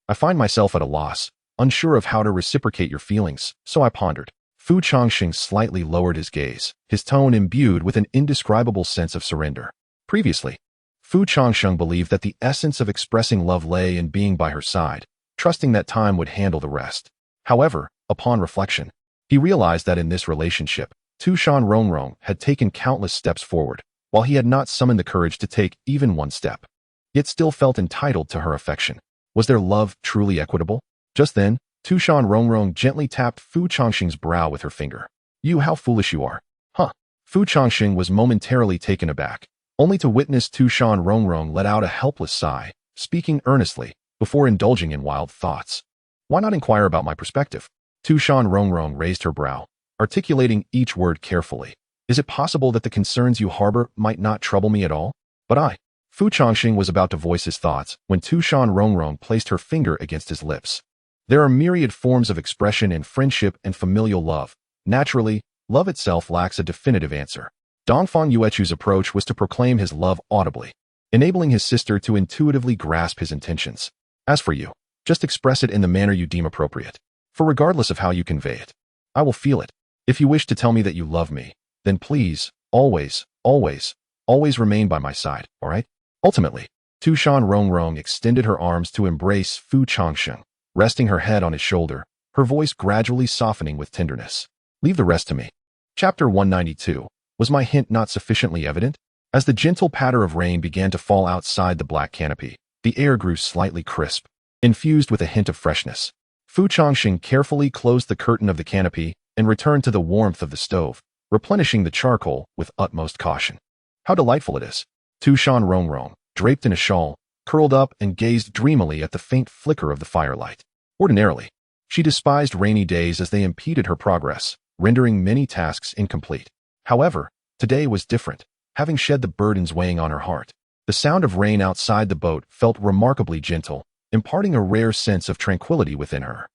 I find myself at a loss, unsure of how to reciprocate your feelings, so I pondered. Fu Changsheng slightly lowered his gaze, his tone imbued with an indescribable sense of surrender. Previously, Fu Changsheng believed that the essence of expressing love lay in being by her side, trusting that time would handle the rest. However, upon reflection, he realized that in this relationship, Tu Shan Rongrong had taken countless steps forward, while he had not summoned the courage to take even one step, yet still felt entitled to her affection. Was their love truly equitable? Just then, Tu Shan Rongrong gently tapped Fu Changsheng's brow with her finger. You, how foolish you are. Huh. Fu Changsheng was momentarily taken aback, only to witness Tu Shan Rongrong let out a helpless sigh, speaking earnestly, before indulging in wild thoughts. Why not inquire about my perspective? Tu Shan Rongrong raised her brow, articulating each word carefully. Is it possible that the concerns you harbor might not trouble me at all? But Fu Changsheng was about to voice his thoughts when Tu Shan Rongrong placed her finger against his lips. There are myriad forms of expression in friendship and familial love. Naturally, love itself lacks a definitive answer. Dongfang Yuechu's approach was to proclaim his love audibly, enabling his sister to intuitively grasp his intentions. As for you, just express it in the manner you deem appropriate. For regardless of how you convey it, I will feel it. If you wish to tell me that you love me, then please, always, always, always remain by my side, all right? Ultimately, Tu Shan Rongrong extended her arms to embrace Fu Changsheng, resting her head on his shoulder, her voice gradually softening with tenderness. Leave the rest to me. Chapter 192. Was my hint not sufficiently evident? As the gentle patter of rain began to fall outside the black canopy, the air grew slightly crisp, infused with a hint of freshness. Fu Changsheng carefully closed the curtain of the canopy and returned to the warmth of the stove, replenishing the charcoal with utmost caution. How delightful it is! Tu Shan Rongrong, draped in a shawl, curled up and gazed dreamily at the faint flicker of the firelight. Ordinarily, she despised rainy days as they impeded her progress, rendering many tasks incomplete. However, today was different, having shed the burdens weighing on her heart. The sound of rain outside the boat felt remarkably gentle, imparting a rare sense of tranquility within her.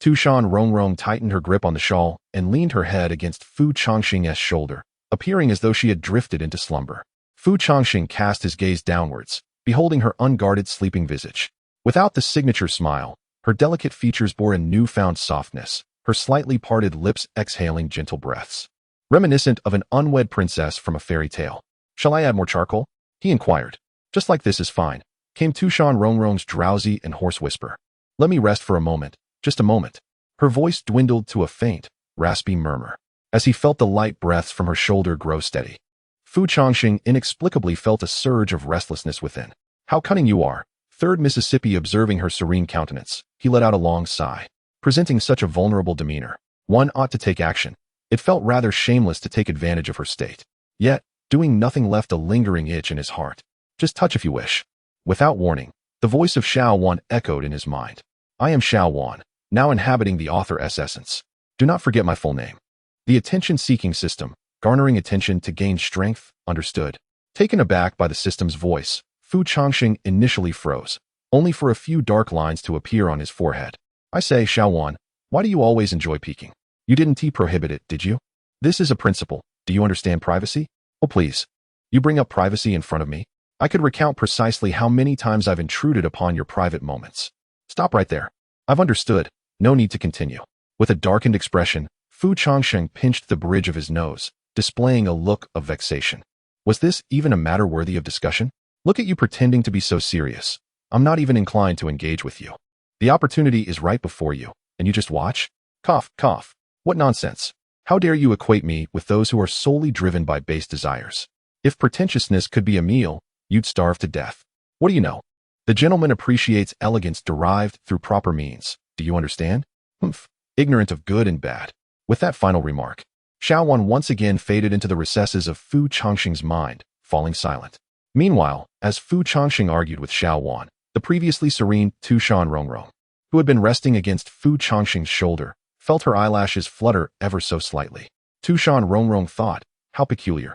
Tu Shan Rongrong tightened her grip on the shawl and leaned her head against Fu Changsheng's shoulder, appearing as though she had drifted into slumber. Fu Changsheng cast his gaze downwards, beholding her unguarded sleeping visage. Without the signature smile, her delicate features bore a newfound softness, her slightly parted lips exhaling gentle breaths, reminiscent of an unwed princess from a fairy tale. Shall I add more charcoal? He inquired. Just like this is fine, came Tu Shan Rongrong's drowsy and hoarse whisper. Let me rest for a moment, just a moment. Her voice dwindled to a faint, raspy murmur, as he felt the light breaths from her shoulder grow steady. Fu Changsheng inexplicably felt a surge of restlessness within. How cunning you are! Third Mississippi observing her serene countenance, he let out a long sigh. Presenting such a vulnerable demeanor, one ought to take action. It felt rather shameless to take advantage of her state. Yet, doing nothing left a lingering itch in his heart. Just touch if you wish. Without warning, the voice of Xiao Wan echoed in his mind. I am Xiao Wan, now inhabiting the author's essence. Do not forget my full name. The attention-seeking system, garnering attention to gain strength, understood. Taken aback by the system's voice, Fu Changsheng initially froze, only for a few dark lines to appear on his forehead. I say, Xiao Wan, why do you always enjoy peeking? You didn't prohibit it, did you? This is a principle. Do you understand privacy? Oh, please. You bring up privacy in front of me? I could recount precisely how many times I've intruded upon your private moments. Stop right there. I've understood. No need to continue. With a darkened expression, Fu Changsheng pinched the bridge of his nose, displaying a look of vexation. Was this even a matter worthy of discussion? Look at you pretending to be so serious. I'm not even inclined to engage with you. The opportunity is right before you, and you just watch? Cough, cough. What nonsense. How dare you equate me with those who are solely driven by base desires? If pretentiousness could be a meal, you'd starve to death. What do you know? The gentleman appreciates elegance derived through proper means. Do you understand? Humph. Ignorant of good and bad. With that final remark, Xiao Wan once again faded into the recesses of Fu Changsheng's mind, falling silent. Meanwhile, as Fu Changsheng argued with Xiao Wan, the previously serene Tu Shan Rongrong, who had been resting against Fu Changsheng's shoulder, felt her eyelashes flutter ever so slightly. Tu Shan Rongrong thought, how peculiar.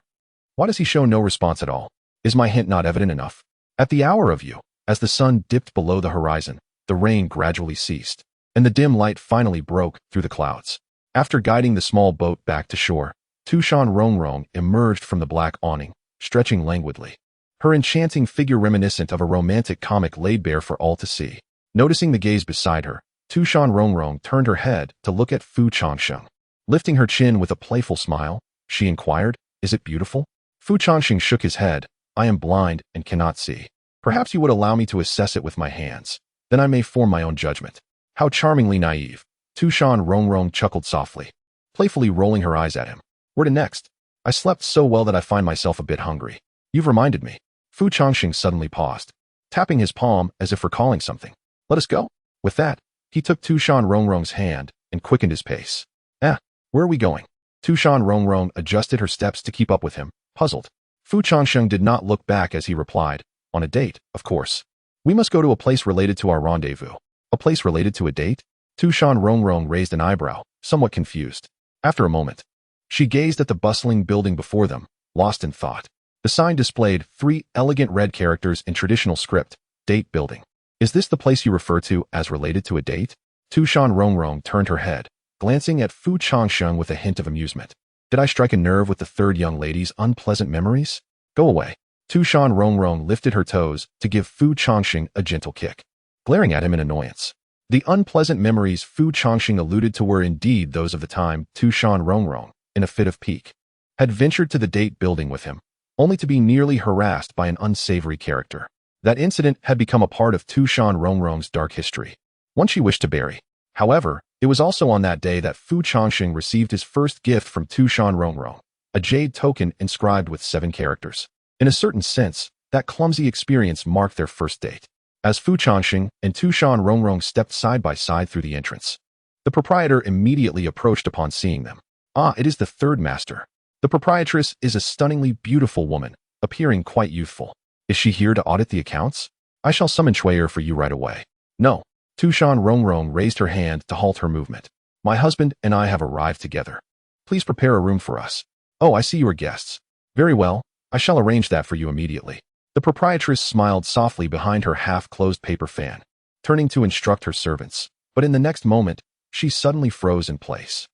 Why does he show no response at all? Is my hint not evident enough? At the hour of you, as the sun dipped below the horizon, the rain gradually ceased, and the dim light finally broke through the clouds. After guiding the small boat back to shore, Tu Shan Rongrong emerged from the black awning, stretching languidly. Her enchanting figure reminiscent of a romantic comic laid bare for all to see. Noticing the gaze beside her, Tu Shan Rongrong turned her head to look at Fu Changsheng. Lifting her chin with a playful smile, she inquired, is it beautiful? Fu Changsheng shook his head. I am blind and cannot see. Perhaps you would allow me to assess it with my hands. Then I may form my own judgment. How charmingly naive. Tu Shan Rongrong chuckled softly, playfully rolling her eyes at him. Where to next? I slept so well that I find myself a bit hungry. You've reminded me. Fu Changsheng suddenly paused, tapping his palm as if recalling something. Let us go. With that, he took Tu Shan Rongrong's hand and quickened his pace. Where are we going? Tu Shan Rongrong adjusted her steps to keep up with him, puzzled. Fu Changsheng did not look back as he replied, on a date, of course. We must go to a place related to our rendezvous. A place related to a date? Tu Shan Rongrong raised an eyebrow, somewhat confused. After a moment, she gazed at the bustling building before them, lost in thought. The sign displayed 3 elegant red characters in traditional script, date building. Is this the place you refer to as related to a date? Tu Shan Rongrong turned her head, glancing at Fu Changsheng with a hint of amusement. Did I strike a nerve with the third young lady's unpleasant memories? Go away. Tu Shan Rongrong lifted her toes to give Fu Changsheng a gentle kick, glaring at him in annoyance. The unpleasant memories Fu Changsheng alluded to were indeed those of the time Tu Shan Rongrong, in a fit of pique, had ventured to the date building with him, only to be nearly harassed by an unsavory character. That incident had become a part of Tu Shan Rongrong's dark history, one she wished to bury. However, it was also on that day that Fu Changsheng received his first gift from Tu Shan Rongrong, a jade token inscribed with 7 characters. In a certain sense, that clumsy experience marked their first date. As Fu Changsheng and Tu Shan Rongrong stepped side by side through the entrance, the proprietor immediately approached upon seeing them. Ah, it is the third master. The proprietress is a stunningly beautiful woman, appearing quite youthful. Is she here to audit the accounts? I shall summon Chuyer for you right away. No. Tu Shan Rongrong raised her hand to halt her movement. My husband and I have arrived together. Please prepare a room for us. Oh, I see you are guests. Very well, I shall arrange that for you immediately. The proprietress smiled softly behind her half-closed paper fan, turning to instruct her servants. But in the next moment, she suddenly froze in place.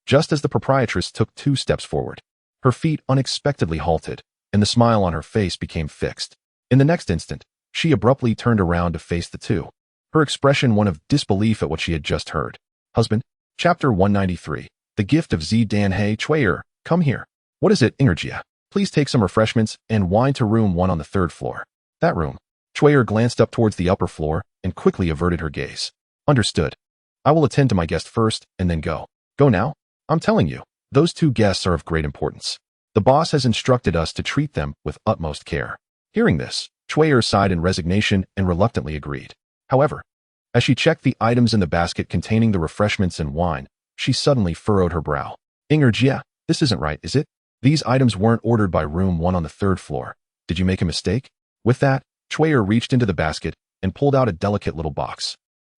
Just as the proprietress took 2 steps forward, her feet unexpectedly halted, and the smile on her face became fixed. In the next instant, she abruptly turned around to face the two, her expression one of disbelief at what she had just heard. Husband, Chapter 193, The Gift of Zither Chuyer, come here. What is it, Ingerjia? Please take some refreshments and wine to room 1 on the 3rd floor. That room. Chuyer glanced up towards the upper floor and quickly averted her gaze. Understood. I will attend to my guest first and then go. Go now? I'm telling you, those 2 guests are of great importance. The boss has instructed us to treat them with utmost care. Hearing this, Chuyer sighed in resignation and reluctantly agreed. However, as she checked the items in the basket containing the refreshments and wine, she suddenly furrowed her brow. Ingerjia, this isn't right, is it? These items weren't ordered by room 1 on the 3rd floor. Did you make a mistake? With that, Chuyer reached into the basket and pulled out a delicate little box.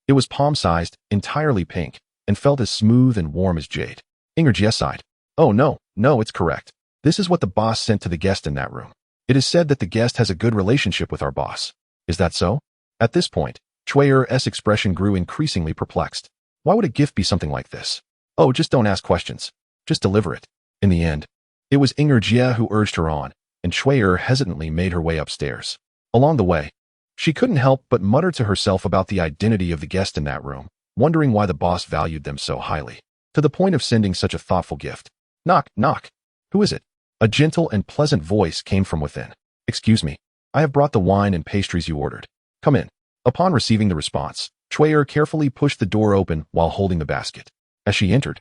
It was palm-sized, entirely pink, and felt as smooth and warm as jade. Ingerjia sighed. Oh no, it's correct. This is what the boss sent to the guest in that room. It is said that the guest has a good relationship with our boss. Is that so? At this point, Chuyer's expression grew increasingly perplexed. Why would a gift be something like this? Oh, just don't ask questions. Just deliver it. In the end, it was Ingerjia who urged her on, and Chuyer hesitantly made her way upstairs. Along the way, she couldn't help but mutter to herself about the identity of the guest in that room, wondering why the boss valued them so highly, to the point of sending such a thoughtful gift. Knock, knock. Who is it? A gentle and pleasant voice came from within. Excuse me, I have brought the wine and pastries you ordered. Come in. Upon receiving the response, Chuyer carefully pushed the door open while holding the basket. As she entered,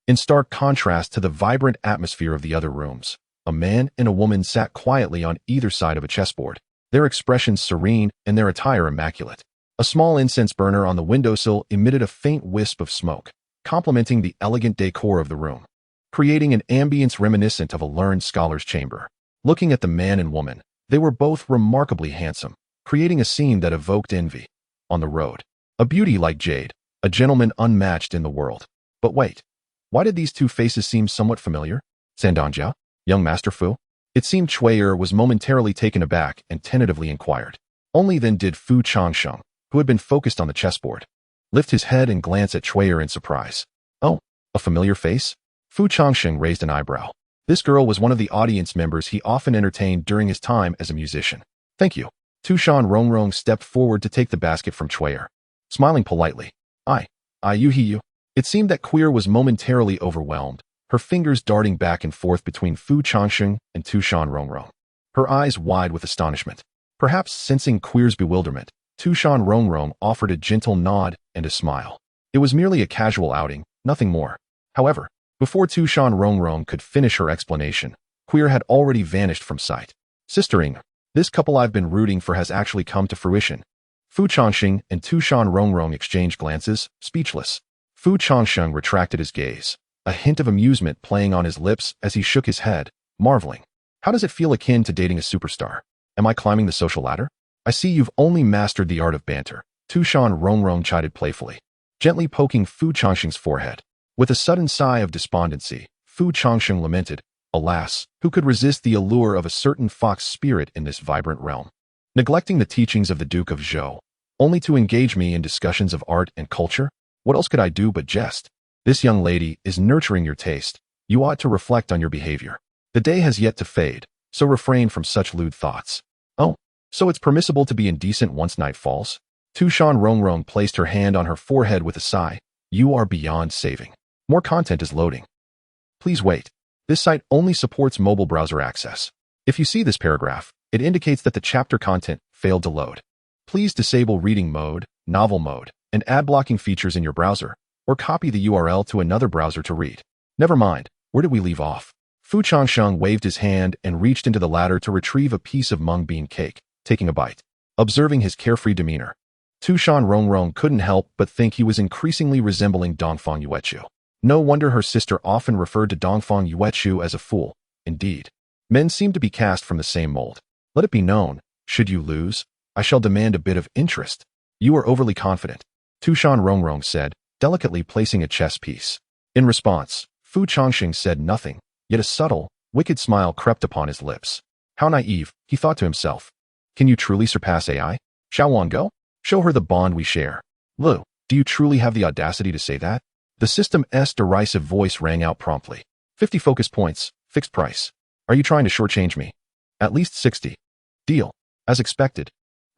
in stark contrast to the vibrant atmosphere of the other rooms, a man and a woman sat quietly on either side of a chessboard, their expressions serene and their attire immaculate. A small incense burner on the windowsill emitted a faint wisp of smoke, complementing the elegant decor of the room, creating an ambience reminiscent of a learned scholar's chamber. Looking at the man and woman, they were both remarkably handsome, creating a scene that evoked envy. On the road, a beauty like jade, a gentleman unmatched in the world. But wait, why did these 2 faces seem somewhat familiar? Sandongjia? Young Master Fu? It seemed Chuyer was momentarily taken aback and tentatively inquired. Only then did Fu Changsheng, who had been focused on the chessboard, lift his head and glance at Chuyer in surprise. Oh, a familiar face? Fu Changsheng raised an eyebrow. This girl was one of the audience members he often entertained during his time as a musician. Thank you. Tu Shan Rongrong stepped forward to take the basket from Chuyer, smiling politely. You. It seemed that Chuyer was momentarily overwhelmed, her fingers darting back and forth between Fu Changsheng and Tu Shan Rongrong, her eyes wide with astonishment. Perhaps sensing Chuyer's bewilderment, Tu Shan Rongrong offered a gentle nod and a smile. It was merely a casual outing, nothing more. However, before Tu Shan Rongrong could finish her explanation, Chuyer had already vanished from sight. Sistering, this couple I've been rooting for has actually come to fruition. Fu Changsheng and Tu Shan Rongrong exchanged glances, speechless. Fu Changsheng retracted his gaze, a hint of amusement playing on his lips as he shook his head, marveling. How does it feel akin to dating a superstar? Am I climbing the social ladder? I see you've only mastered the art of banter, Tu Shan Rongrong chided playfully, gently poking Fu Changsheng's forehead. With a sudden sigh of despondency, Fu Changsheng lamented, alas, who could resist the allure of a certain fox spirit in this vibrant realm? Neglecting the teachings of the Duke of Zhou, only to engage me in discussions of art and culture? What else could I do but jest? This young lady is nurturing your taste, You ought to reflect on your behavior. The day has yet to fade, so refrain from such lewd thoughts. Oh, so it's permissible to be indecent once night falls? Tu Shan Rongrong placed her hand on her forehead with a sigh. You are beyond saving. More content is loading. Please wait. This site only supports mobile browser access. If you see this paragraph, it indicates that the chapter content failed to load. Please disable reading mode, novel mode, and ad blocking features in your browser, or copy the URL to another browser to read. Never mind, where did we leave off? Fu Changsheng waved his hand and reached into the ladder to retrieve a piece of mung bean cake, taking a bite. Observing his carefree demeanor, Tu Shan Rongrong couldn't help but think he was increasingly resembling Dongfang Yuechu. No wonder her sister often referred to Dongfang Yuechu as a fool. Indeed, men seem to be cast from the same mold. Let it be known, should you lose, I shall demand a bit of interest. You are overly confident, Tu Shan Rongrong said, delicately placing a chess piece. In response, Fu Changsheng said nothing, yet a subtle, wicked smile crept upon his lips. How naive, he thought to himself. Can you truly surpass AI? Xiaowan go? Show her the bond we share. Lu, do you truly have the audacity to say that? The system's derisive voice rang out promptly. 50 focus points, fixed price. Are you trying to shortchange me? At least 60. Deal. As expected.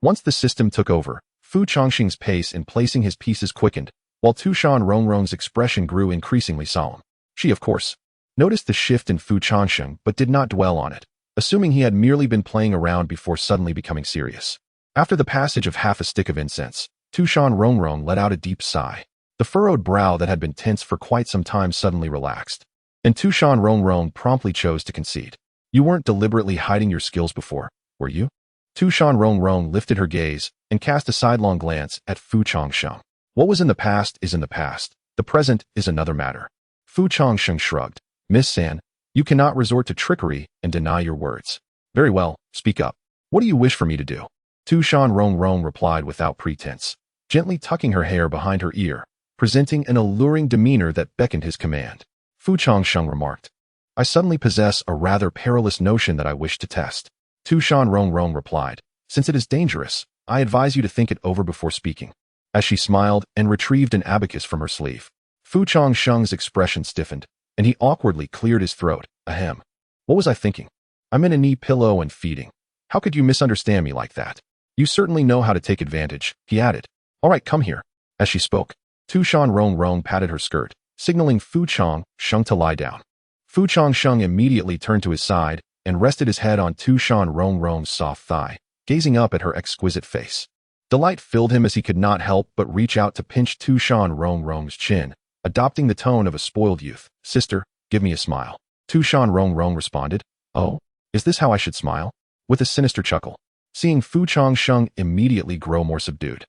Once the system took over, Fu Changsheng's pace in placing his pieces quickened, while Tu Shan Rongrong's expression grew increasingly solemn. She, of course, noticed the shift in Fu Changsheng but did not dwell on it, assuming he had merely been playing around before suddenly becoming serious. After the passage of half a stick of incense, Tu Shan Rongrong let out a deep sigh. The furrowed brow that had been tense for quite some time suddenly relaxed. And Tu Shan Rongrong promptly chose to concede. You weren't deliberately hiding your skills before, were you? Tu Shan Rongrong lifted her gaze and cast a sidelong glance at Fu Changsheng. What was in the past is in the past. The present is another matter. Fu Changsheng shrugged. Miss San, you cannot resort to trickery and deny your words. Very well, speak up. What do you wish for me to do? Tu Shan Rongrong replied without pretense, gently tucking her hair behind her ear, presenting an alluring demeanor that beckoned his command. Fu Changsheng remarked, I suddenly possess a rather perilous notion that I wish to test. Tu Shan Rongrong replied, since it is dangerous, I advise you to think it over before speaking. As she smiled and retrieved an abacus from her sleeve, Fu Changsheng's expression stiffened, and he awkwardly cleared his throat. Ahem. What was I thinking? I'm in a knee pillow and feeding. How could you misunderstand me like that? You certainly know how to take advantage, he added. All right, come here. As she spoke, Tu Shan Rongrong patted her skirt, signaling Fu Changsheng to lie down. Fu Changsheng immediately turned to his side and rested his head on Tu Shan Rongrong's soft thigh, gazing up at her exquisite face. Delight filled him as he could not help but reach out to pinch Tu Shan Rongrong's chin, adopting the tone of a spoiled youth. Sister, give me a smile. Tu Shan Rongrong responded. Oh, is this how I should smile? With a sinister chuckle, seeing Fu Changsheng immediately grow more subdued.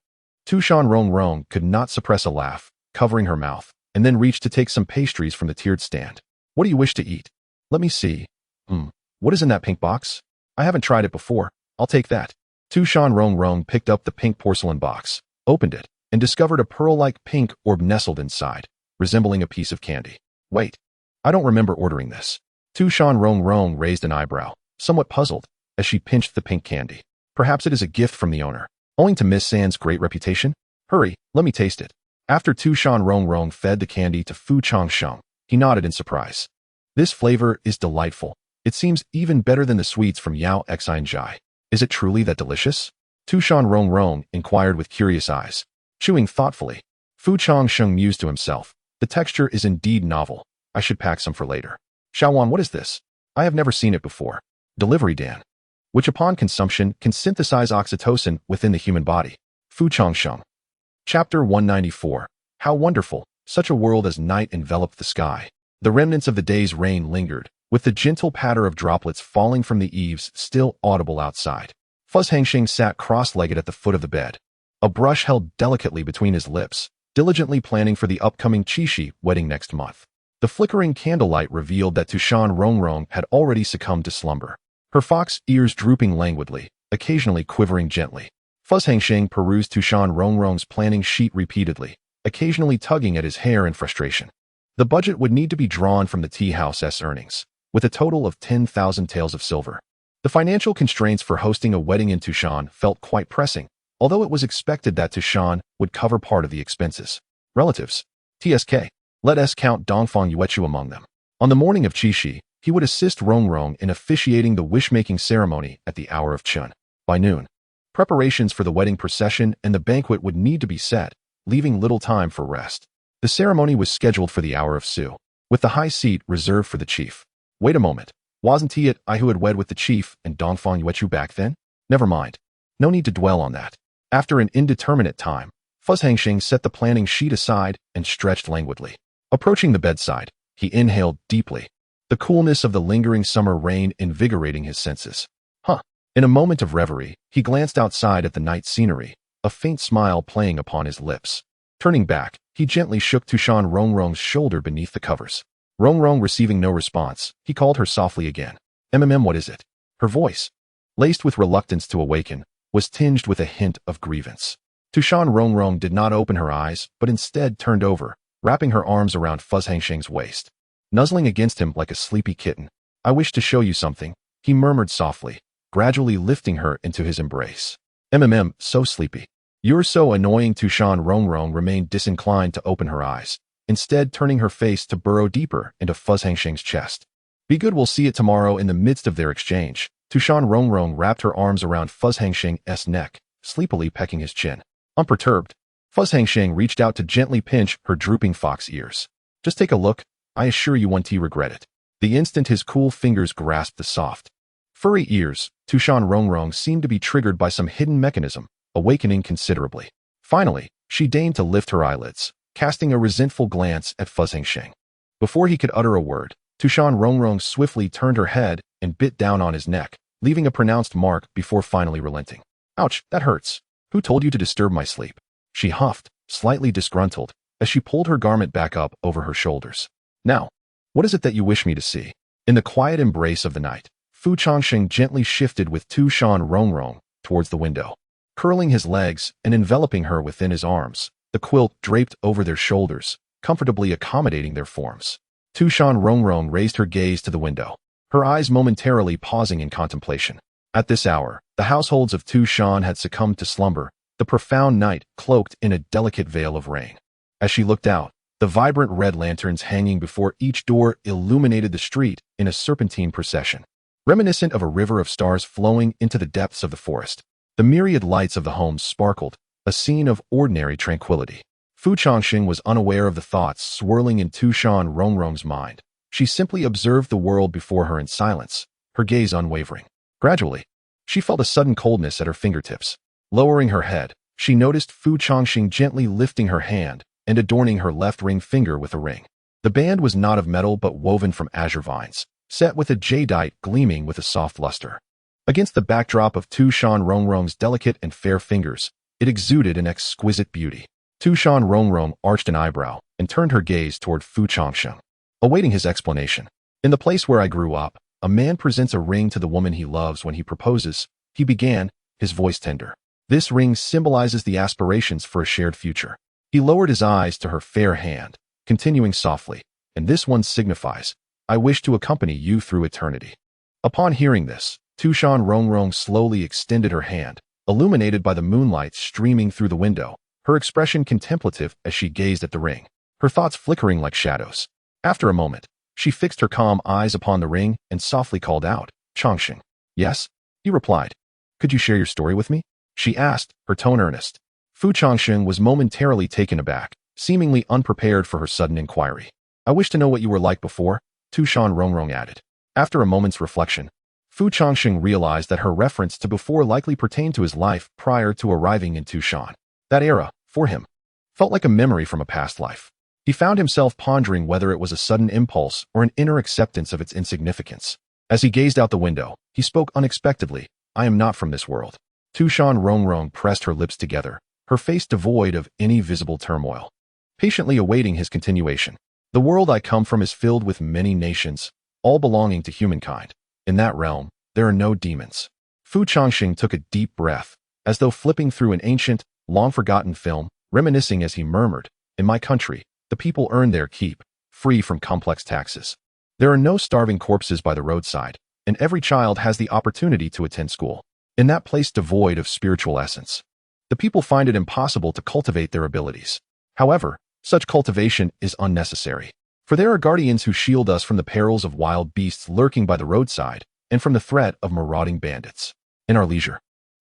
Tu Shan Rongrong could not suppress a laugh, covering her mouth, and then reached to take some pastries from the tiered stand. What do you wish to eat? Let me see. What is in that pink box? I haven't tried it before. I'll take that. Tu Shan Rongrong picked up the pink porcelain box, opened it, and discovered a pearl-like pink orb nestled inside, resembling a piece of candy. Wait, I don't remember ordering this. Tu Shan Rongrong raised an eyebrow, somewhat puzzled, as she pinched the pink candy. Perhaps it is a gift from the owner, owing to Miss San's great reputation? Hurry, let me taste it. After Tu Shan Rongrong fed the candy to Fu Changsheng, he nodded in surprise. This flavor is delightful. It seems even better than the sweets from Yao Xinjai. Is it truly that delicious? Tu Shan Rongrong inquired with curious eyes. Chewing thoughtfully, Fu Changsheng mused to himself. The texture is indeed novel. I should pack some for later. Xiaowan, what is this? I have never seen it before. Delivery Dan, which upon consumption can synthesize oxytocin within the human body. Fu Changsheng. Chapter 194. How wonderful, such a world as night enveloped the sky. The remnants of the day's rain lingered, with the gentle patter of droplets falling from the eaves still audible outside. Changsheng sat cross-legged at the foot of the bed, a brush held delicately between his lips, diligently planning for the upcoming Qixi wedding next month. The flickering candlelight revealed that Tu Shan Rongrong had already succumbed to slumber, her fox ears drooping languidly, occasionally quivering gently. Changsheng perused Tu Shan Rongrong's planning sheet repeatedly, occasionally tugging at his hair in frustration. The budget would need to be drawn from the tea house's earnings, with a total of 10,000 taels of silver. The financial constraints for hosting a wedding in Tu Shan felt quite pressing, although it was expected that Tu Shan would cover part of the expenses. Relatives. TSK. Let us count Dongfang Yuechu among them. On the morning of Qixi, he would assist Rongrong in officiating the wish-making ceremony at the hour of Chun. By noon, preparations for the wedding procession and the banquet would need to be set, leaving little time for rest. The ceremony was scheduled for the hour of Su, with the high seat reserved for the chief. Wait a moment. Wasn't it I who had wed with the chief and Dongfang Yuechu back then? Never mind. No need to dwell on that. After an indeterminate time, Changsheng set the planning sheet aside and stretched languidly. Approaching the bedside, he inhaled deeply, the coolness of the lingering summer rain invigorating his senses. In a moment of reverie, he glanced outside at the night scenery, a faint smile playing upon his lips. Turning back, he gently shook Tu Shan Rongrong's shoulder beneath the covers. Rongrong receiving no response, he called her softly again. What is it? Her voice, laced with reluctance to awaken, was tinged with a hint of grievance. Tu Shan Rongrong did not open her eyes, but instead turned over, wrapping her arms around Changsheng's waist. Nuzzling against him like a sleepy kitten. I wish to show you something, he murmured softly, gradually lifting her into his embrace. So sleepy. You're so annoying. Tu Shan Rongrong remained disinclined to open her eyes, instead turning her face to burrow deeper into Changsheng's chest. Be good, we'll see it tomorrow. In the midst of their exchange, Tu Shan Rongrong wrapped her arms around Changsheng's neck, sleepily pecking his chin. Unperturbed, Changsheng reached out to gently pinch her drooping fox ears. Just take a look, I assure you won't regret it. The instant his cool fingers grasped the soft, furry ears, Tu Shan Rongrong seemed to be triggered by some hidden mechanism, awakening considerably. Finally, she deigned to lift her eyelids, casting a resentful glance at Changsheng. Before he could utter a word, Tu Shan Rongrong swiftly turned her head and bit down on his neck, leaving a pronounced mark before finally relenting. Ouch, that hurts. Who told you to disturb my sleep? She huffed, slightly disgruntled, as she pulled her garment back up over her shoulders. Now, what is it that you wish me to see? In the quiet embrace of the night, Changsheng gently shifted with Tu Shan Rongrong towards the window. Curling his legs and enveloping her within his arms, the quilt draped over their shoulders, comfortably accommodating their forms. Tu Shan Rongrong raised her gaze to the window, her eyes momentarily pausing in contemplation. At this hour, the households of Tu Shan had succumbed to slumber, the profound night cloaked in a delicate veil of rain. As she looked out, the vibrant red lanterns hanging before each door illuminated the street in a serpentine procession, reminiscent of a river of stars flowing into the depths of the forest. The myriad lights of the homes sparkled, a scene of ordinary tranquility. Changsheng was unaware of the thoughts swirling in Tu Shan Rongrong's mind. She simply observed the world before her in silence, her gaze unwavering. Gradually, she felt a sudden coldness at her fingertips. Lowering her head, she noticed Changsheng gently lifting her hand and adorning her left ring finger with a ring. The band was not of metal but woven from azure vines, set with a jadeite gleaming with a soft luster. Against the backdrop of Tu Shan Rongrong's delicate and fair fingers, it exuded an exquisite beauty. Tu Shan Rongrong arched an eyebrow and turned her gaze toward Changsheng, awaiting his explanation. In the place where I grew up, a man presents a ring to the woman he loves when he proposes, he began, his voice tender. This ring symbolizes the aspirations for a shared future. He lowered his eyes to her fair hand, continuing softly, and this one signifies, I wish to accompany you through eternity. Upon hearing this, Tu Shan Rongrong slowly extended her hand, illuminated by the moonlight streaming through the window, her expression contemplative as she gazed at the ring, her thoughts flickering like shadows. After a moment, she fixed her calm eyes upon the ring and softly called out, Changsheng. Yes? He replied. Could you share your story with me? She asked, her tone earnest. Changsheng was momentarily taken aback, seemingly unprepared for her sudden inquiry. I wish to know what you were like before, Tu Shan Rongrong added. After a moment's reflection, Changsheng realized that her reference to before likely pertained to his life prior to arriving in Tu Shan. That era, for him, felt like a memory from a past life. He found himself pondering whether it was a sudden impulse or an inner acceptance of its insignificance. As he gazed out the window, he spoke unexpectedly, I am not from this world. Tu Shan Rongrong pressed her lips together, her face devoid of any visible turmoil, patiently awaiting his continuation. The world I come from is filled with many nations, all belonging to humankind. In that realm, there are no demons. Changsheng took a deep breath, as though flipping through an ancient, long-forgotten film, reminiscing as he murmured, in my country, the people earn their keep, free from complex taxes. There are no starving corpses by the roadside, and every child has the opportunity to attend school. In that place devoid of spiritual essence, the people find it impossible to cultivate their abilities. However, such cultivation is unnecessary. For there are guardians who shield us from the perils of wild beasts lurking by the roadside and from the threat of marauding bandits. In our leisure,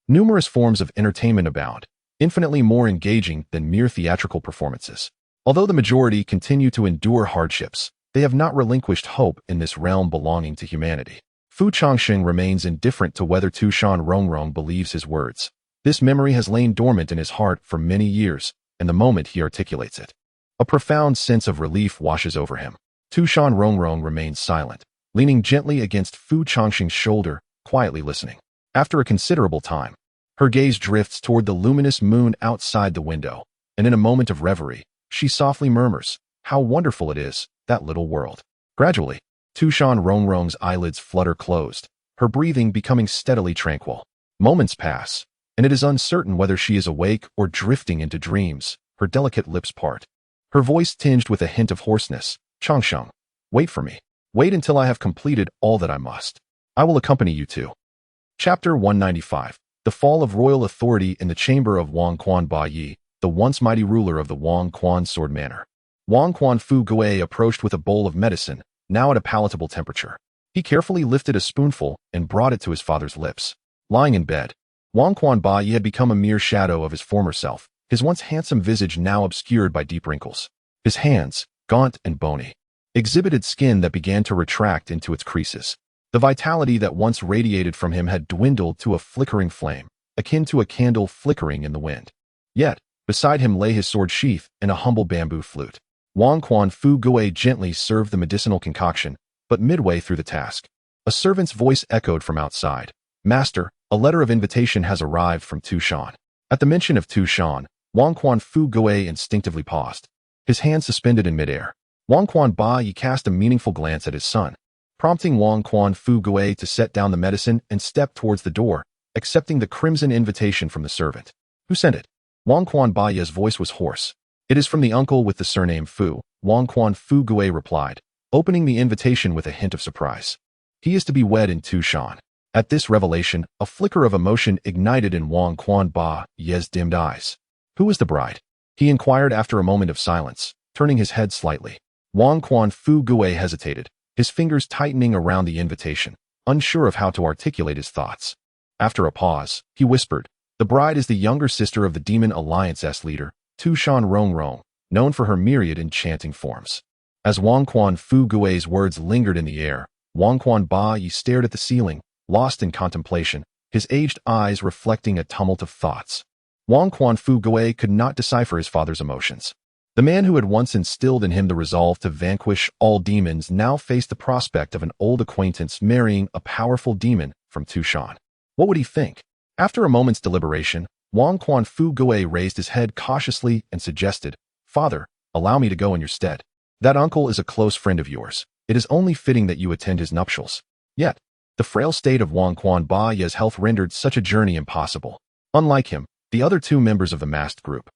numerous forms of entertainment abound, infinitely more engaging than mere theatrical performances. Although the majority continue to endure hardships, they have not relinquished hope in this realm belonging to humanity. Fu Changsheng remains indifferent to whether Tu Shan Rongrong believes his words. This memory has lain dormant in his heart for many years, and the moment he articulates it, a profound sense of relief washes over him. Tu Shan Rongrong remains silent, leaning gently against Fu Changsheng's shoulder, quietly listening. After a considerable time, her gaze drifts toward the luminous moon outside the window, and in a moment of reverie, she softly murmurs, "How wonderful it is, that little world." Gradually, Tu Shan Rongrong's eyelids flutter closed, her breathing becoming steadily tranquil. Moments pass, and it is uncertain whether she is awake or drifting into dreams. Her delicate lips part, her voice tinged with a hint of hoarseness. "Changsheng, wait for me. Wait until I have completed all that I must. I will accompany you too." Chapter 195. The Fall of Royal Authority in the Chamber of Wang Quan Ba Yi, the once mighty ruler of the Wang Quan Sword Manor. Wang Quan Fu Gui approached with a bowl of medicine, now at a palatable temperature. He carefully lifted a spoonful and brought it to his father's lips. Lying in bed, Wang Quan Ba Yi had become a mere shadow of his former self, his once handsome visage now obscured by deep wrinkles. His hands, gaunt and bony, exhibited skin that began to retract into its creases. The vitality that once radiated from him had dwindled to a flickering flame, akin to a candle flickering in the wind. Yet, beside him lay his sword sheath and a humble bamboo flute. Wang Quan Fu Gui gently served the medicinal concoction, but midway through the task, a servant's voice echoed from outside. "Master, a letter of invitation has arrived from Tu Shan." At the mention of Tu Shan, Wang Quan Fu Gui instinctively paused, his hand suspended in midair. Wang Quan Ba Yi cast a meaningful glance at his son, prompting Wang Quan Fu Gui to set down the medicine and step towards the door, accepting the crimson invitation from the servant. "Who sent it?" Wang Quan Ba Yi's voice was hoarse. "It is from the uncle with the surname Fu," Wang Quan Fu Gui replied, opening the invitation with a hint of surprise. "He is to be wed in Tu Shan." At this revelation, a flicker of emotion ignited in Wang Quan Ba Yi's dimmed eyes. "Who is the bride?" he inquired after a moment of silence, turning his head slightly. Wang Quan Fu Gui hesitated, his fingers tightening around the invitation, unsure of how to articulate his thoughts. After a pause, he whispered, "The bride is the younger sister of the Demon Alliance's leader, Tu Shan Rongrong, known for her myriad enchanting forms." As Wang Quan Fu Gui's words lingered in the air, Wang Quan Ba Yi stared at the ceiling, lost in contemplation, his aged eyes reflecting a tumult of thoughts. Wang Quan Fu Gui could not decipher his father's emotions. The man who had once instilled in him the resolve to vanquish all demons now faced the prospect of an old acquaintance marrying a powerful demon from Tu Shan. What would he think? After a moment's deliberation, Wang Quan Fu Gui raised his head cautiously and suggested, "Father, allow me to go in your stead. That uncle is a close friend of yours. It is only fitting that you attend his nuptials." Yet, the frail state of Wang Quan Ba Yi's health rendered such a journey impossible. Unlike him, the other two members of the masked group,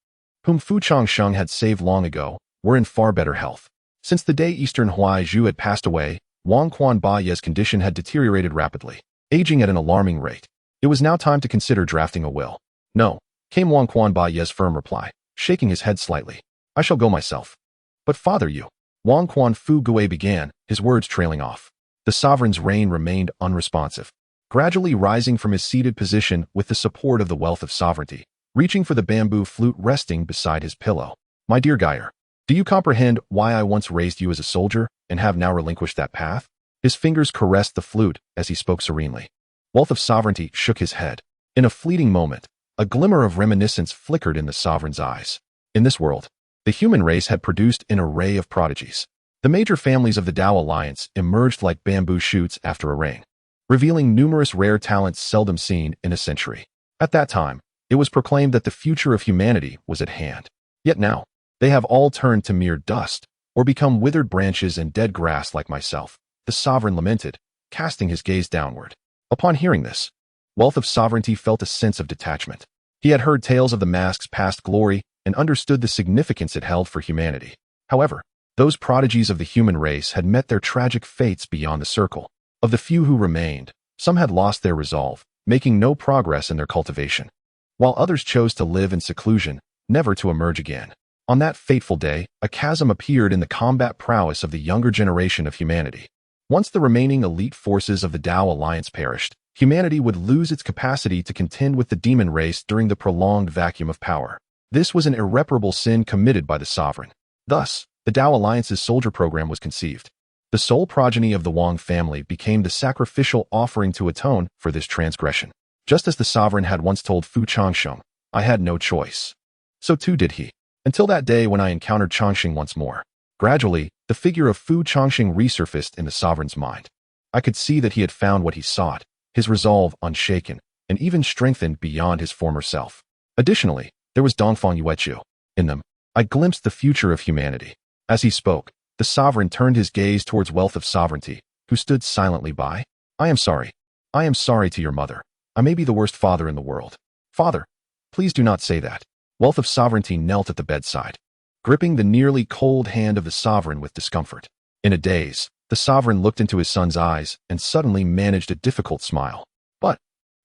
whom Fu Changsheng had saved long ago, were in far better health. Since the day Eastern Huai Zhu had passed away, Wang Quan Ba Yi's condition had deteriorated rapidly, aging at an alarming rate. It was now time to consider drafting a will. "No," came Wang Quan Ba Yi's firm reply, shaking his head slightly. "I shall go myself." "But father, you..." Wang Quan Fu Gui began, his words trailing off. The sovereign's reign remained unresponsive, gradually rising from his seated position with the support of the wealth of sovereignty, reaching for the bamboo flute resting beside his pillow. "My dear Geyer, do you comprehend why I once raised you as a soldier and have now relinquished that path?" His fingers caressed the flute as he spoke serenely. Wealth of Sovereignty shook his head. In a fleeting moment, a glimmer of reminiscence flickered in the sovereign's eyes. In this world, the human race had produced an array of prodigies. The major families of the Tao Alliance emerged like bamboo shoots after a rain, revealing numerous rare talents seldom seen in a century. At that time, it was proclaimed that the future of humanity was at hand. Yet now, they have all turned to mere dust, or become withered branches and dead grass like myself, the sovereign lamented, casting his gaze downward. Upon hearing this, Wealth of Sovereignty felt a sense of detachment. He had heard tales of the mask's past glory and understood the significance it held for humanity. However, those prodigies of the human race had met their tragic fates beyond the circle. Of the few who remained, some had lost their resolve, making no progress in their cultivation, while others chose to live in seclusion, never to emerge again. On that fateful day, a chasm appeared in the combat prowess of the younger generation of humanity. Once the remaining elite forces of the Tao Alliance perished, humanity would lose its capacity to contend with the demon race during the prolonged vacuum of power. This was an irreparable sin committed by the sovereign. Thus, the Tao Alliance's soldier program was conceived. The sole progeny of the Wang family became the sacrificial offering to atone for this transgression. Just as the sovereign had once told Fu Changsheng, "I had no choice." So too did he. Until that day when I encountered Changsheng once more. Gradually, the figure of Fu Changsheng resurfaced in the sovereign's mind. I could see that he had found what he sought, his resolve unshaken, and even strengthened beyond his former self. Additionally, there was Dongfang Yuechu. In them, I glimpsed the future of humanity. As he spoke, the sovereign turned his gaze towards Wealth of Sovereignty, who stood silently by. "I am sorry. I am sorry to your mother. I may be the worst father in the world." "Father, please do not say that." Wealth of Sovereignty knelt at the bedside, gripping the nearly cold hand of the sovereign with discomfort. In a daze, the sovereign looked into his son's eyes and suddenly managed a difficult smile. "But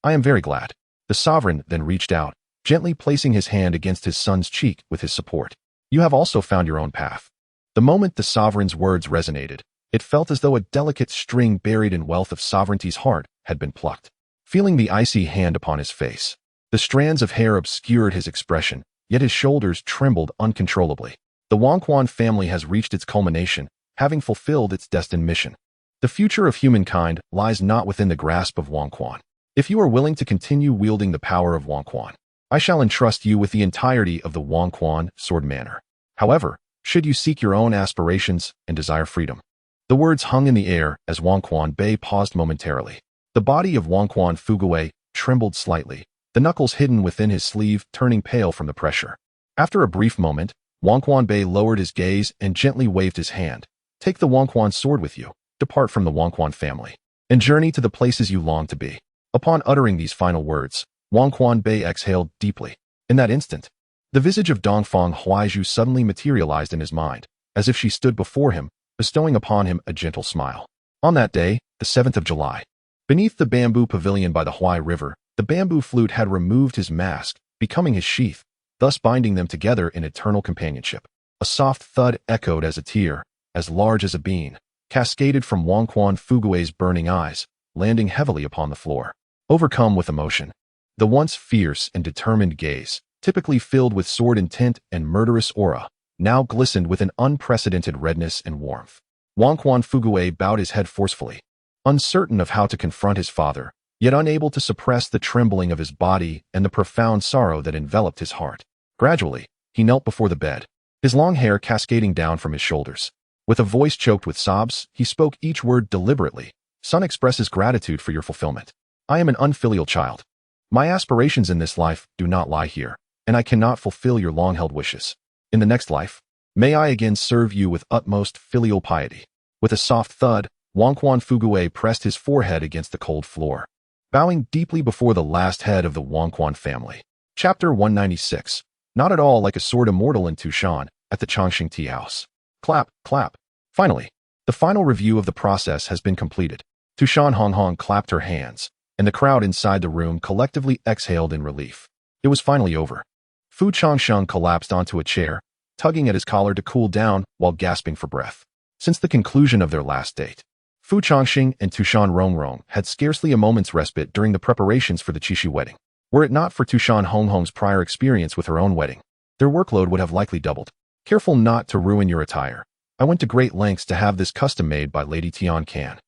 I am very glad." The sovereign then reached out, gently placing his hand against his son's cheek with his support. "You have also found your own path." The moment the sovereign's words resonated, it felt as though a delicate string buried in Wealth of Sovereignty's heart had been plucked. Feeling the icy hand upon his face, the strands of hair obscured his expression, yet his shoulders trembled uncontrollably. The Wangquan family has reached its culmination, having fulfilled its destined mission. The future of humankind lies not within the grasp of Wangquan. If you are willing to continue wielding the power of Wangquan, I shall entrust you with the entirety of the Wangquan sword manor. However, should you seek your own aspirations and desire freedom. The words hung in the air as Wangquan Bei paused momentarily. The body of Wangquan Fugui trembled slightly, the knuckles hidden within his sleeve turning pale from the pressure. After a brief moment, Wangquan Bei lowered his gaze and gently waved his hand. "Take the Wangquan sword with you, depart from the Wangquan family, and journey to the places you long to be." Upon uttering these final words, Wangquan Bei exhaled deeply. In that instant, the visage of Dongfang Huaizhu suddenly materialized in his mind, as if she stood before him, bestowing upon him a gentle smile. On that day, the 7th of July, beneath the bamboo pavilion by the Huai River, the bamboo flute had removed his mask, becoming his sheath, thus binding them together in eternal companionship. A soft thud echoed as a tear, as large as a bean, cascaded from Wangquan Fugui's burning eyes, landing heavily upon the floor. Overcome with emotion, the once fierce and determined gaze, typically filled with sword intent and murderous aura, now glistened with an unprecedented redness and warmth. Wangquan Fugui bowed his head forcefully, uncertain of how to confront his father, yet unable to suppress the trembling of his body and the profound sorrow that enveloped his heart. Gradually, he knelt before the bed, his long hair cascading down from his shoulders. With a voice choked with sobs, he spoke each word deliberately. "Son expresses gratitude for your fulfillment. I am an unfilial child. My aspirations in this life do not lie here, and I cannot fulfill your long-held wishes. In the next life, may I again serve you with utmost filial piety." With a soft thud, Wangquan Fugui pressed his forehead against the cold floor, bowing deeply before the last head of the Wangquan family. Chapter 196. Not at all like a sword immortal in Tu Shan, at the Changsheng tea house. Clap, clap. Finally, the final review of the process has been completed. Tu Shan Rongrong clapped her hands, and the crowd inside the room collectively exhaled in relief. It was finally over. Fu Changsheng collapsed onto a chair, tugging at his collar to cool down while gasping for breath. Since the conclusion of their last date, Fu Changsheng and Tu Shan Rongrong had scarcely a moment's respite during the preparations for the Qixi wedding. Were it not for Tu Shan Rongrong's prior experience with her own wedding, their workload would have likely doubled. "Careful not to ruin your attire. I went to great lengths to have this custom made by Lady Tian Can,"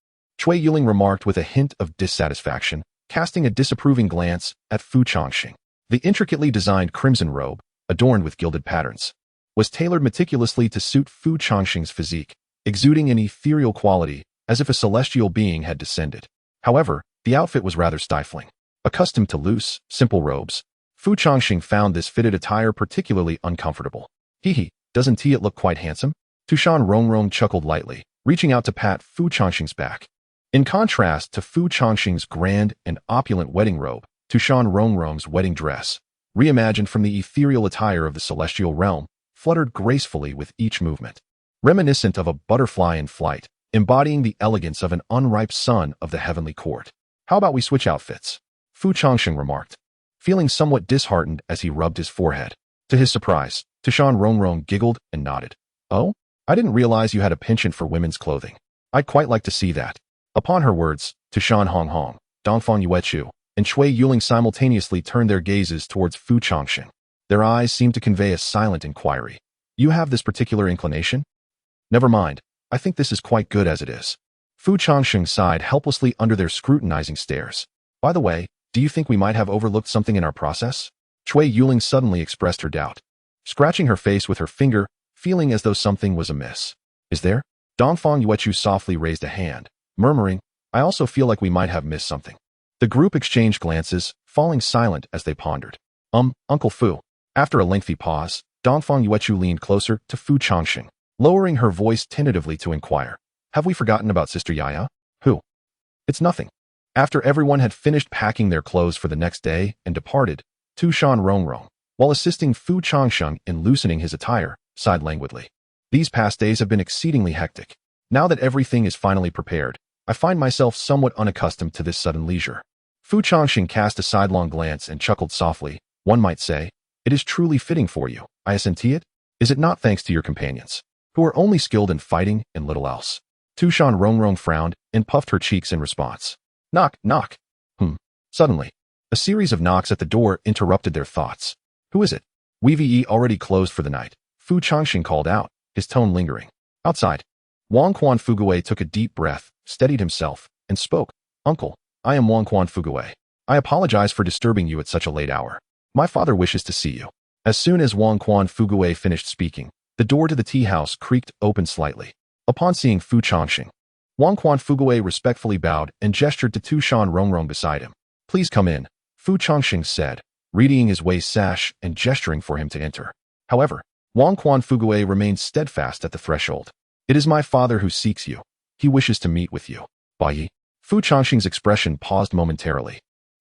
Cui Yuling remarked with a hint of dissatisfaction, casting a disapproving glance at Fu Changsheng. The intricately designed crimson robe, adorned with gilded patterns, was tailored meticulously to suit Fu Changsheng's physique, exuding an ethereal quality as if a celestial being had descended. However, the outfit was rather stifling. Accustomed to loose, simple robes, Fu Changsheng found this fitted attire particularly uncomfortable. "Hee, doesn't it look quite handsome?" Tu Shan Rongrong chuckled lightly, reaching out to pat Fu Changsheng's back. In contrast to Fu Changsheng's grand and opulent wedding robe, Tu Shan Rongrong's wedding dress, reimagined from the ethereal attire of the celestial realm, fluttered gracefully with each movement. Reminiscent of a butterfly in flight, embodying the elegance of an unripe son of the heavenly court. "How about we switch outfits?" Fu Changsheng remarked, feeling somewhat disheartened as he rubbed his forehead. To his surprise, Tu Shan Rongrong giggled and nodded. Oh? I didn't realize you had a penchant for women's clothing. I'd quite like to see that. Upon her words, Tu Shan Rongrong, Dongfang Yuechu, and Shui Yuling simultaneously turned their gazes towards Fu Changsheng. Their eyes seemed to convey a silent inquiry. You have this particular inclination? Never mind. I think this is quite good as it is. Fu Changsheng sighed helplessly under their scrutinizing stares. By the way, do you think we might have overlooked something in our process? Shui Yuling suddenly expressed her doubt, scratching her face with her finger, feeling as though something was amiss. Is there? Dongfang Yuechu softly raised a hand, murmuring, I also feel like we might have missed something. The group exchanged glances, falling silent as they pondered. Uncle Fu. After a lengthy pause, Dongfang Yuechu leaned closer to Fu Changsheng, lowering her voice tentatively to inquire. Have we forgotten about Sister Yaya? Who? It's nothing. After everyone had finished packing their clothes for the next day and departed, Tu Shan Rongrong, while assisting Fu Changsheng in loosening his attire, sighed languidly. These past days have been exceedingly hectic. Now that everything is finally prepared, I find myself somewhat unaccustomed to this sudden leisure. Fu Changsheng cast a sidelong glance and chuckled softly. One might say, it is truly fitting for you, I assent it? Is it not thanks to your companions, who are only skilled in fighting and little else? Tu Shan Rongrong frowned and puffed her cheeks in response. Knock, knock. Suddenly, a series of knocks at the door interrupted their thoughts. Who is it? We already closed for the night, Fu Changsheng called out, his tone lingering. Outside. Wang Quan Fugui took a deep breath, steadied himself, and spoke. Uncle, I am Wang Quan Fugui. I apologize for disturbing you at such a late hour. My father wishes to see you. As soon as Wang Quan Fugui finished speaking, the door to the tea house creaked open slightly. Upon seeing Fu Changsheng, Wang Quan Fugui respectfully bowed and gestured to Tu Shan Rongrong beside him. Please come in, Fu Changsheng said, readying his waist sash and gesturing for him to enter. However, Wang Quan Fugui remained steadfast at the threshold. It is my father who seeks you. He wishes to meet with you. Bai. Fu Changsheng's expression paused momentarily.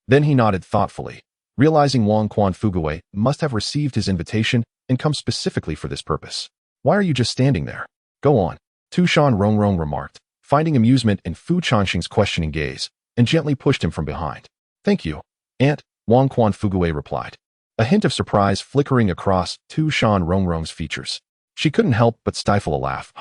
Then he nodded thoughtfully, realizing Wang Quan Fugui must have received his invitation and come specifically for this purpose. Why are you just standing there? Go on, Tu Shan Rongrong remarked, finding amusement in Fu Changsheng's questioning gaze, and gently pushed him from behind. Thank you, Aunt, Wang Quan Fugui replied, a hint of surprise flickering across Tu Shan Rongrong's features. She couldn't help but stifle a laugh.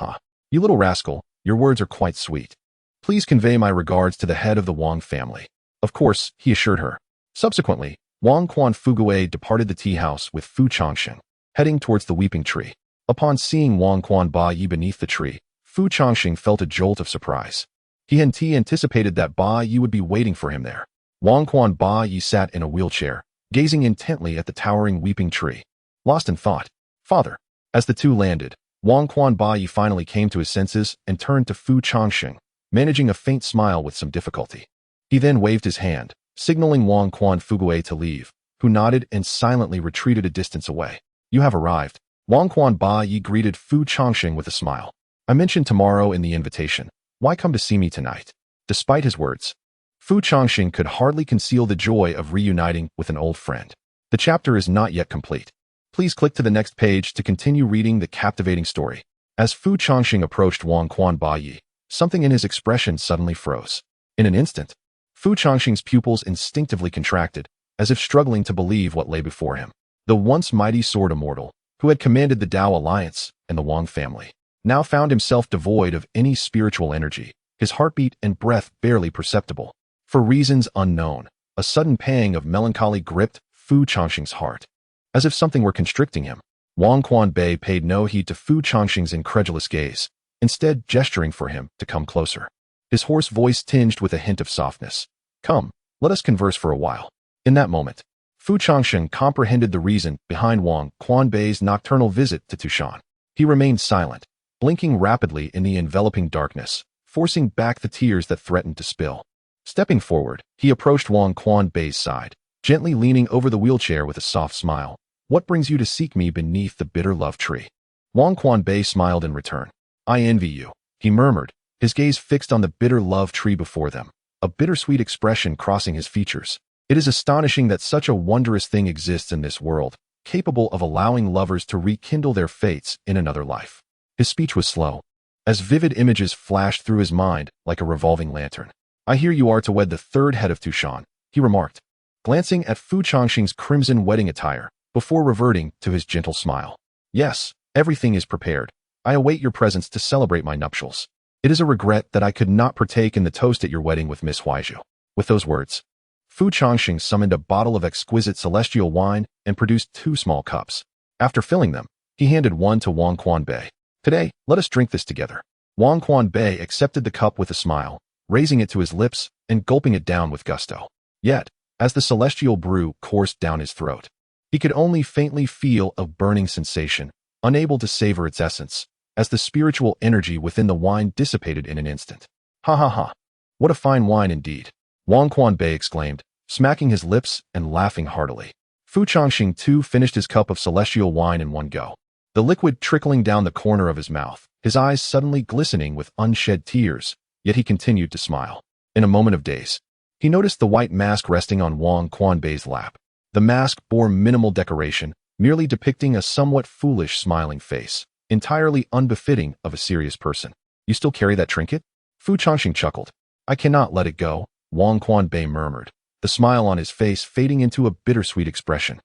You little rascal, your words are quite sweet. Please convey my regards to the head of the Wang family. Of course, he assured her. Subsequently, Wang Quan Fugui departed the tea house with Fu Changsheng, heading towards the weeping tree. Upon seeing Wang Quan Ba Yi beneath the tree, Fu Changsheng felt a jolt of surprise. He had anticipated that Ba Yi would be waiting for him there. Wang Quan Ba Yi sat in a wheelchair, gazing intently at the towering weeping tree, lost in thought. Father. As the two landed, Wang Quan Ba Yi finally came to his senses and turned to Fu Changsheng, managing a faint smile with some difficulty. He then waved his hand, signaling Wang Quan Fugui to leave, who nodded and silently retreated a distance away. You have arrived. Wang Quan Ba Yi greeted Fu Changsheng with a smile. I mentioned tomorrow in the invitation. Why come to see me tonight? Despite his words, Fu Changsheng could hardly conceal the joy of reuniting with an old friend. The chapter is not yet complete. Please click to the next page to continue reading the captivating story. As Fu Changsheng approached Wang Quan Ba Yi, something in his expression suddenly froze. In an instant, Fu Changsheng's pupils instinctively contracted, as if struggling to believe what lay before him. The once mighty sword immortal, who had commanded the Dao Alliance and the Wang family, now found himself devoid of any spiritual energy, his heartbeat and breath barely perceptible. For reasons unknown, a sudden pang of melancholy gripped Fu Changsheng's heart. As if something were constricting him, Wang Quan Bei paid no heed to Fu Changsheng's incredulous gaze, instead gesturing for him to come closer. His hoarse voice tinged with a hint of softness. Come, let us converse for a while. In that moment, Fu Changsheng comprehended the reason behind Wang Quan Bei's nocturnal visit to Tu Shan. He remained silent, blinking rapidly in the enveloping darkness, forcing back the tears that threatened to spill. Stepping forward, he approached Wang Quan Bei's side, gently leaning over the wheelchair with a soft smile. What brings you to seek me beneath the bitter love tree? Wang Quan Bei smiled in return. I envy you, he murmured, his gaze fixed on the bitter love tree before them, a bittersweet expression crossing his features. It is astonishing that such a wondrous thing exists in this world, capable of allowing lovers to rekindle their fates in another life. His speech was slow, as vivid images flashed through his mind like a revolving lantern. I hear you are to wed the third head of Tu Shan, he remarked, glancing at Fu Changsheng's crimson wedding attire, before reverting to his gentle smile. Yes, everything is prepared. I await your presence to celebrate my nuptials. It is a regret that I could not partake in the toast at your wedding with Miss Huaizhu. With those words, Fu Changsheng summoned a bottle of exquisite celestial wine and produced 2 small cups. After filling them, he handed one to Wang Quanbei. Today, let us drink this together. Wang Quanbei accepted the cup with a smile, raising it to his lips and gulping it down with gusto. Yet, as the celestial brew coursed down his throat, he could only faintly feel a burning sensation, unable to savor its essence, as the spiritual energy within the wine dissipated in an instant. Ha ha ha! What a fine wine indeed! Wang Quanbei exclaimed, smacking his lips and laughing heartily. Fu Changsheng too finished his cup of celestial wine in one go, the liquid trickling down the corner of his mouth, his eyes suddenly glistening with unshed tears, yet he continued to smile. In a moment of daze, he noticed the white mask resting on Wang Quanbei's lap. The mask bore minimal decoration, merely depicting a somewhat foolish smiling face, entirely unbefitting of a serious person. You still carry that trinket? Fu Changsheng chuckled. I cannot let it go, Wang Quanbei murmured, the smile on his face fading into a bittersweet expression.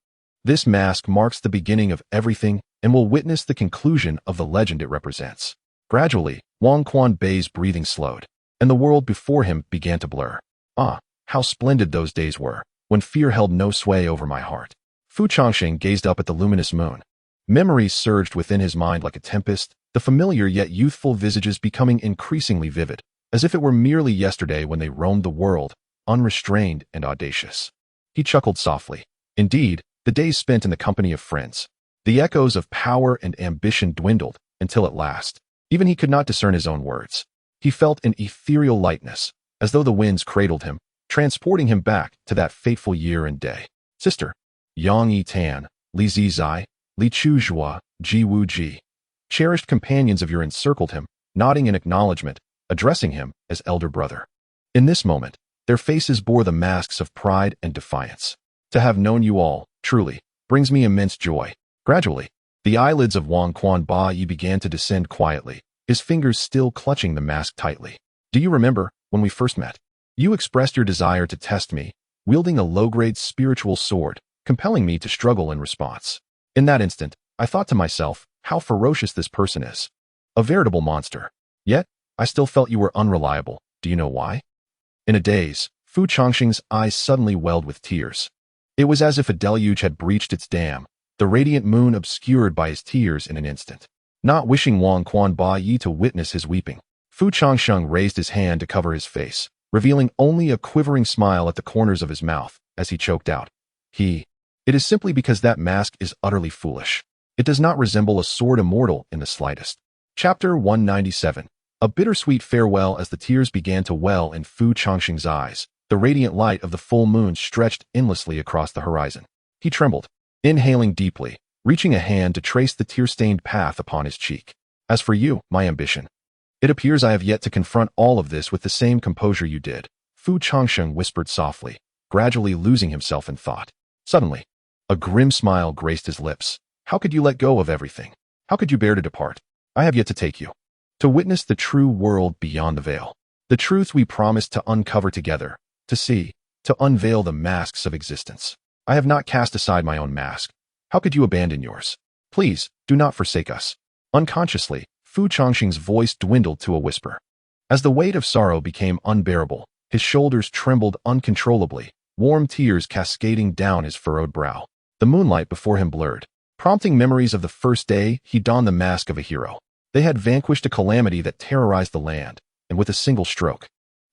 This mask marks the beginning of everything and will witness the conclusion of the legend it represents. Gradually, Wang Quanbei's breathing slowed, and the world before him began to blur. Ah, how splendid those days were, when fear held no sway over my heart. Fu Changsheng gazed up at the luminous moon. Memories surged within his mind like a tempest, the familiar yet youthful visages becoming increasingly vivid, as if it were merely yesterday when they roamed the world, unrestrained and audacious. He chuckled softly. Indeed, the days spent in the company of friends. The echoes of power and ambition dwindled, until at last, even he could not discern his own words. He felt an ethereal lightness, as though the winds cradled him, transporting him back to that fateful year and day. Sister, Yang Yi Tan, Li Zizai, Li Chuzhua, Ji Wu Ji. Cherished companions of yours encircled him, nodding in acknowledgement, addressing him as elder brother. In this moment, their faces bore the masks of pride and defiance. To have known you all, truly, brings me immense joy. Gradually, the eyelids of Wang Quanbei began to descend quietly, his fingers still clutching the mask tightly. Do you remember, when we first met? You expressed your desire to test me, wielding a low-grade spiritual sword, compelling me to struggle in response. In that instant, I thought to myself, how ferocious this person is. A veritable monster. Yet, I still felt you were unreliable. Do you know why? In a daze, Fu Changsheng's eyes suddenly welled with tears. It was as if a deluge had breached its dam, the radiant moon obscured by his tears in an instant. Not wishing Wang Quanbei to witness his weeping, Fu Changsheng raised his hand to cover his face, revealing only a quivering smile at the corners of his mouth, as he choked out. It is simply because that mask is utterly foolish. It does not resemble a sword immortal in the slightest. Chapter 197. A bittersweet farewell. As the tears began to well in Fu Changsheng's eyes, the radiant light of the full moon stretched endlessly across the horizon. He trembled, inhaling deeply, reaching a hand to trace the tear-stained path upon his cheek. As for you, my ambition, it appears I have yet to confront all of this with the same composure you did, Fu Changsheng whispered softly, gradually losing himself in thought. Suddenly, a grim smile graced his lips. How could you let go of everything? How could you bear to depart? I have yet to take you, to witness the true world beyond the veil. The truths we promised to uncover together, to see, to unveil the masks of existence. I have not cast aside my own mask. How could you abandon yours? Please, do not forsake us. Unconsciously, Fu Changsheng's voice dwindled to a whisper. As the weight of sorrow became unbearable, his shoulders trembled uncontrollably, warm tears cascading down his furrowed brow. The moonlight before him blurred, prompting memories of the first day he donned the mask of a hero. They had vanquished a calamity that terrorized the land, and with a single stroke,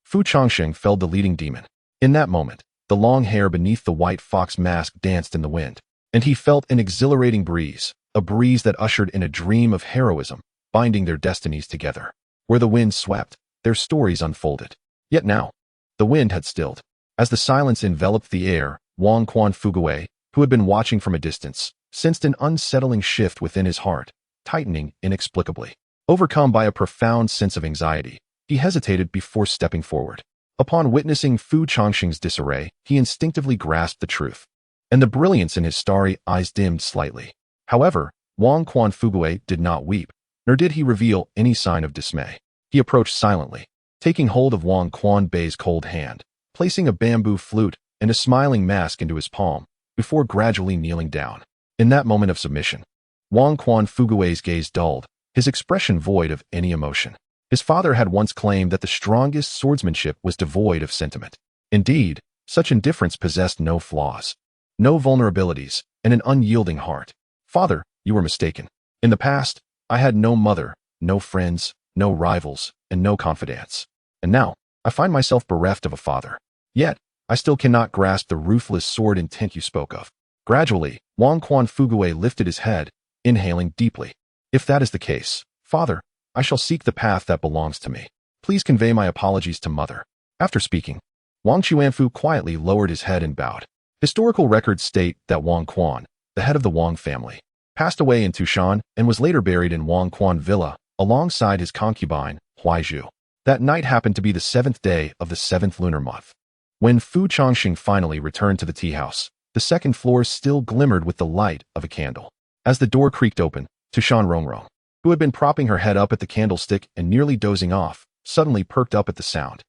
Fu Changsheng felled the leading demon. In that moment, the long hair beneath the white fox mask danced in the wind, and he felt an exhilarating breeze, a breeze that ushered in a dream of heroism, binding their destinies together. Where the wind swept, their stories unfolded. Yet now, the wind had stilled. As the silence enveloped the air, Wang Quanbei, who had been watching from a distance, sensed an unsettling shift within his heart, tightening inexplicably. Overcome by a profound sense of anxiety, he hesitated before stepping forward. Upon witnessing Fu Changsheng's disarray, he instinctively grasped the truth, and the brilliance in his starry eyes dimmed slightly. However, Wang Quanbei did not weep, nor did he reveal any sign of dismay. He approached silently, taking hold of Wang Quanbei's cold hand, placing a bamboo flute and a smiling mask into his palm, before gradually kneeling down. In that moment of submission, Wang Quan Fugui's gaze dulled, his expression void of any emotion. His father had once claimed that the strongest swordsmanship was devoid of sentiment. Indeed, such indifference possessed no flaws, no vulnerabilities, and an unyielding heart. Father, you were mistaken. In the past, I had no mother, no friends, no rivals, and no confidants. And now, I find myself bereft of a father. Yet, I still cannot grasp the ruthless sword intent you spoke of. Gradually, Wang Quan Fugui lifted his head, inhaling deeply. If that is the case, Father, I shall seek the path that belongs to me. Please convey my apologies to Mother. After speaking, Wang Chuanfu quietly lowered his head and bowed. Historical records state that Wang Quan, the head of the Wang family, passed away in Tu Shan and was later buried in Wang Quan Villa alongside his concubine, Huaizhu. That night happened to be the 7th day of the 7th lunar month. When Fu Changsheng finally returned to the tea house, the second floor still glimmered with the light of a candle. As the door creaked open, Tu Shan Rongrong, who had been propping her head up at the candlestick and nearly dozing off, suddenly perked up at the sound.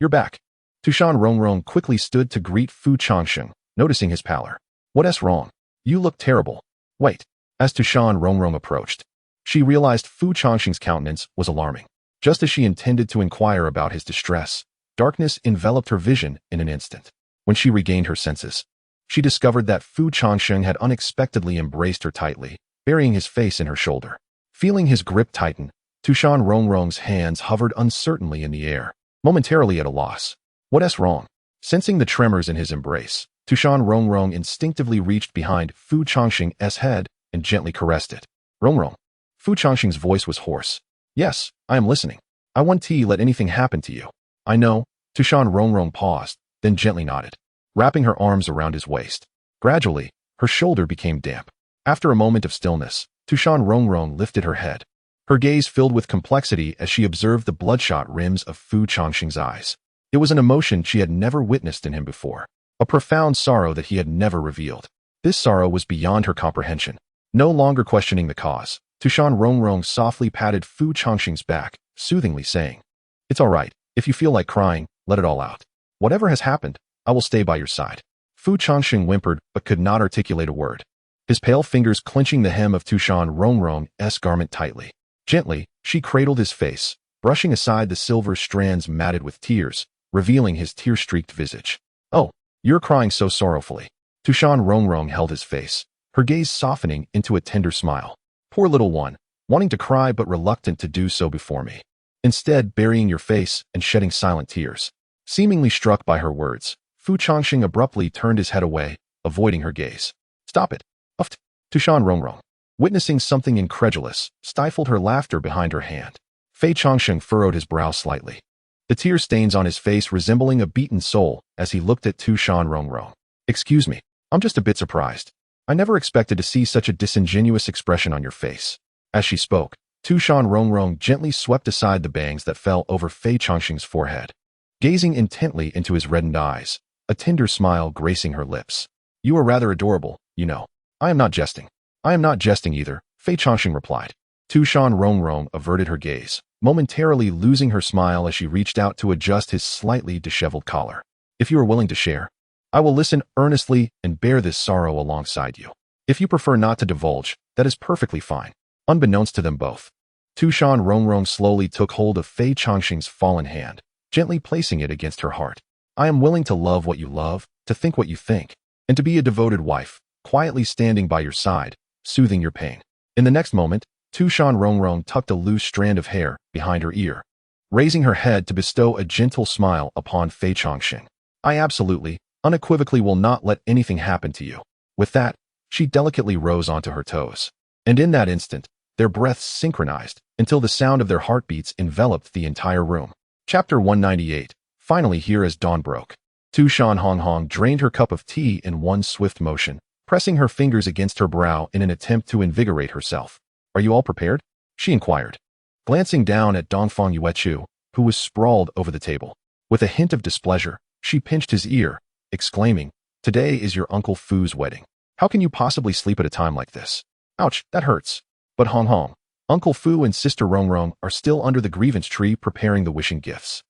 You're back. Tu Shan Rongrong quickly stood to greet Fu Changsheng, noticing his pallor. What's wrong? You look terrible. Wait. As Tu Shan Rongrong approached, she realized Fu Changsheng's countenance was alarming. Just as she intended to inquire about his distress, darkness enveloped her vision in an instant. When she regained her senses, she discovered that Fu Changsheng had unexpectedly embraced her tightly, burying his face in her shoulder. Feeling his grip tighten, Tu Shan Rongrong's hands hovered uncertainly in the air, momentarily at a loss. What's wrong? Sensing the tremors in his embrace, Tu Shan Rongrong instinctively reached behind Fu Changsheng's head and gently caressed it. Rongrong. Fu Changsheng's voice was hoarse. Yes, I am listening. I won't let anything happen to you. I know. Tu Shan Rongrong paused, then gently nodded, wrapping her arms around his waist. Gradually, her shoulder became damp. After a moment of stillness, Tu Shan Rongrong lifted her head. Her gaze filled with complexity as she observed the bloodshot rims of Fu Changsheng's eyes. It was an emotion she had never witnessed in him before, a profound sorrow that he had never revealed. This sorrow was beyond her comprehension. No longer questioning the cause, Tu Shan Rongrong softly patted Fu Changsheng's back, soothingly saying, It's all right. If you feel like crying, let it all out. Whatever has happened, I will stay by your side. Fu Changsheng whimpered but could not articulate a word, his pale fingers clenching the hem of Tu Shan Rongrong's garment tightly. Gently, she cradled his face, brushing aside the silver strands matted with tears, revealing his tear-streaked visage. Oh, you're crying so sorrowfully. Tu Shan Rongrong held his face, her gaze softening into a tender smile. Poor little one, wanting to cry but reluctant to do so before me. Instead, burying your face and shedding silent tears. Seemingly struck by her words, Fu Changsheng abruptly turned his head away, avoiding her gaze. Stop it. Uffed. Tu Shan Rongrong, witnessing something incredulous, stifled her laughter behind her hand. Fei Changsheng furrowed his brow slightly, the tear stains on his face resembling a beaten soul as he looked at Tu Shan Rongrong. Excuse me, I'm just a bit surprised. I never expected to see such a disingenuous expression on your face. As she spoke, Tu Shan Rongrong gently swept aside the bangs that fell over Fei Changsheng's forehead. Gazing intently into his reddened eyes, a tender smile gracing her lips. You are rather adorable, you know. I am not jesting. I am not jesting either, Fei Changsheng replied. Tu Shan Rongrong averted her gaze, momentarily losing her smile as she reached out to adjust his slightly disheveled collar. If you are willing to share, I will listen earnestly and bear this sorrow alongside you. If you prefer not to divulge, that is perfectly fine. Unbeknownst to them both, Tu Shan Rongrong slowly took hold of Fei Changsheng's fallen hand, gently placing it against her heart. I am willing to love what you love, to think what you think, and to be a devoted wife, quietly standing by your side, soothing your pain. In the next moment, Tu Shan Rongrong tucked a loose strand of hair behind her ear, raising her head to bestow a gentle smile upon Fei Changsheng. I absolutely, unequivocally will not let anything happen to you. With that, she delicately rose onto her toes. And in that instant, their breaths synchronized until the sound of their heartbeats enveloped the entire room. Chapter 198. Finally here as dawn broke. Tu Shan Rongrong drained her cup of tea in one swift motion, pressing her fingers against her brow in an attempt to invigorate herself. Are you all prepared? She inquired, glancing down at Dongfang Yuechu, who was sprawled over the table. With a hint of displeasure, she pinched his ear, exclaiming, Today is your Uncle Fu's wedding. How can you possibly sleep at a time like this? Ouch, that hurts. But Hong, Uncle Fu and Sister Rongrong are still under the grievance tree preparing the wishing gifts.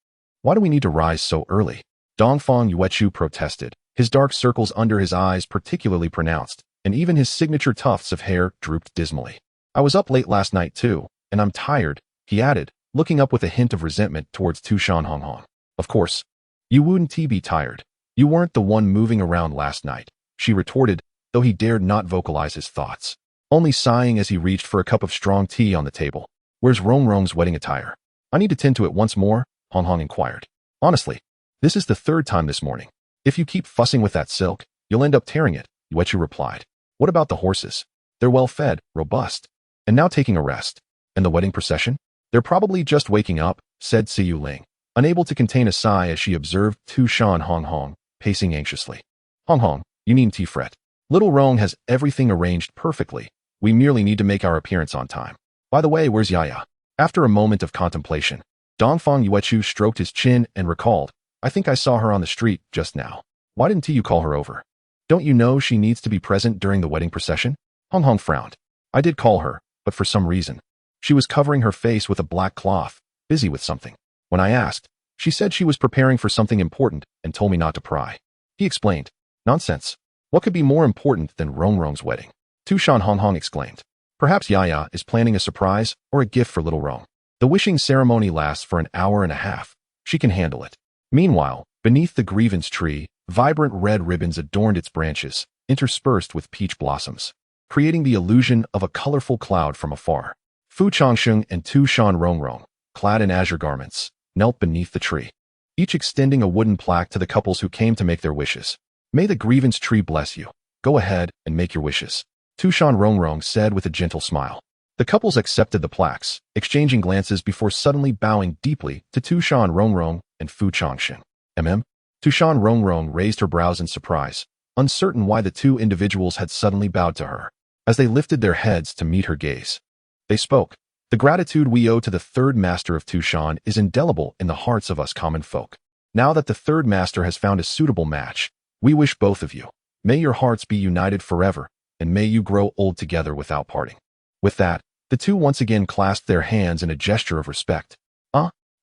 Why do we need to rise so early? Dongfang Yuechu protested, his dark circles under his eyes particularly pronounced, and even his signature tufts of hair drooped dismally. I was up late last night too, and I'm tired, he added, looking up with a hint of resentment towards Tu Shan Rongrong. Of course. You wouldn't be tired. You weren't the one moving around last night, she retorted, though he dared not vocalize his thoughts, only sighing as he reached for a cup of strong tea on the table. Where's Rongrong's wedding attire? I need to tend to it once more, Rongrong inquired. Honestly, this is the third time this morning. If you keep fussing with that silk, you'll end up tearing it, Yuechu replied. What about the horses? They're well fed, robust, and now taking a rest. And the wedding procession? They're probably just waking up, said Siyu Ling, unable to contain a sigh as she observed Tu Shan Rongrong pacing anxiously. Rongrong, you needn't fret. Little Rong has everything arranged perfectly. We merely need to make our appearance on time. By the way, where's Yaya? After a moment of contemplation, Dongfang Yuechu stroked his chin and recalled, I think I saw her on the street just now. Why didn't you call her over? Don't you know she needs to be present during the wedding procession? Rongrong frowned. I did call her, but for some reason, she was covering her face with a black cloth, busy with something. When I asked, she said she was preparing for something important and told me not to pry. He explained. Nonsense. What could be more important than Rongrong's wedding? Tu Shan Rongrong exclaimed. Perhaps Yaya is planning a surprise or a gift for little Rong. The wishing ceremony lasts for an hour and a half. She can handle it. Meanwhile, beneath the grievance tree, vibrant red ribbons adorned its branches, interspersed with peach blossoms, creating the illusion of a colorful cloud from afar. Fu Changsheng and Tu Shan Rongrong, clad in azure garments, knelt beneath the tree, each extending a wooden plaque to the couples who came to make their wishes. May the grievance tree bless you. Go ahead and make your wishes, Tu Shan Rongrong said with a gentle smile. The couples accepted the plaques, exchanging glances before suddenly bowing deeply to Tu Shan Rongrong and Fu Changsheng. Tu Shan Rongrong raised her brows in surprise, uncertain why the two individuals had suddenly bowed to her. As they lifted their heads to meet her gaze, they spoke. The gratitude we owe to the third master of Tu Shan is indelible in the hearts of us common folk. Now that the third master has found a suitable match, we wish both of you. May your hearts be united forever, and may you grow old together without parting. With that, the two once again clasped their hands in a gesture of respect.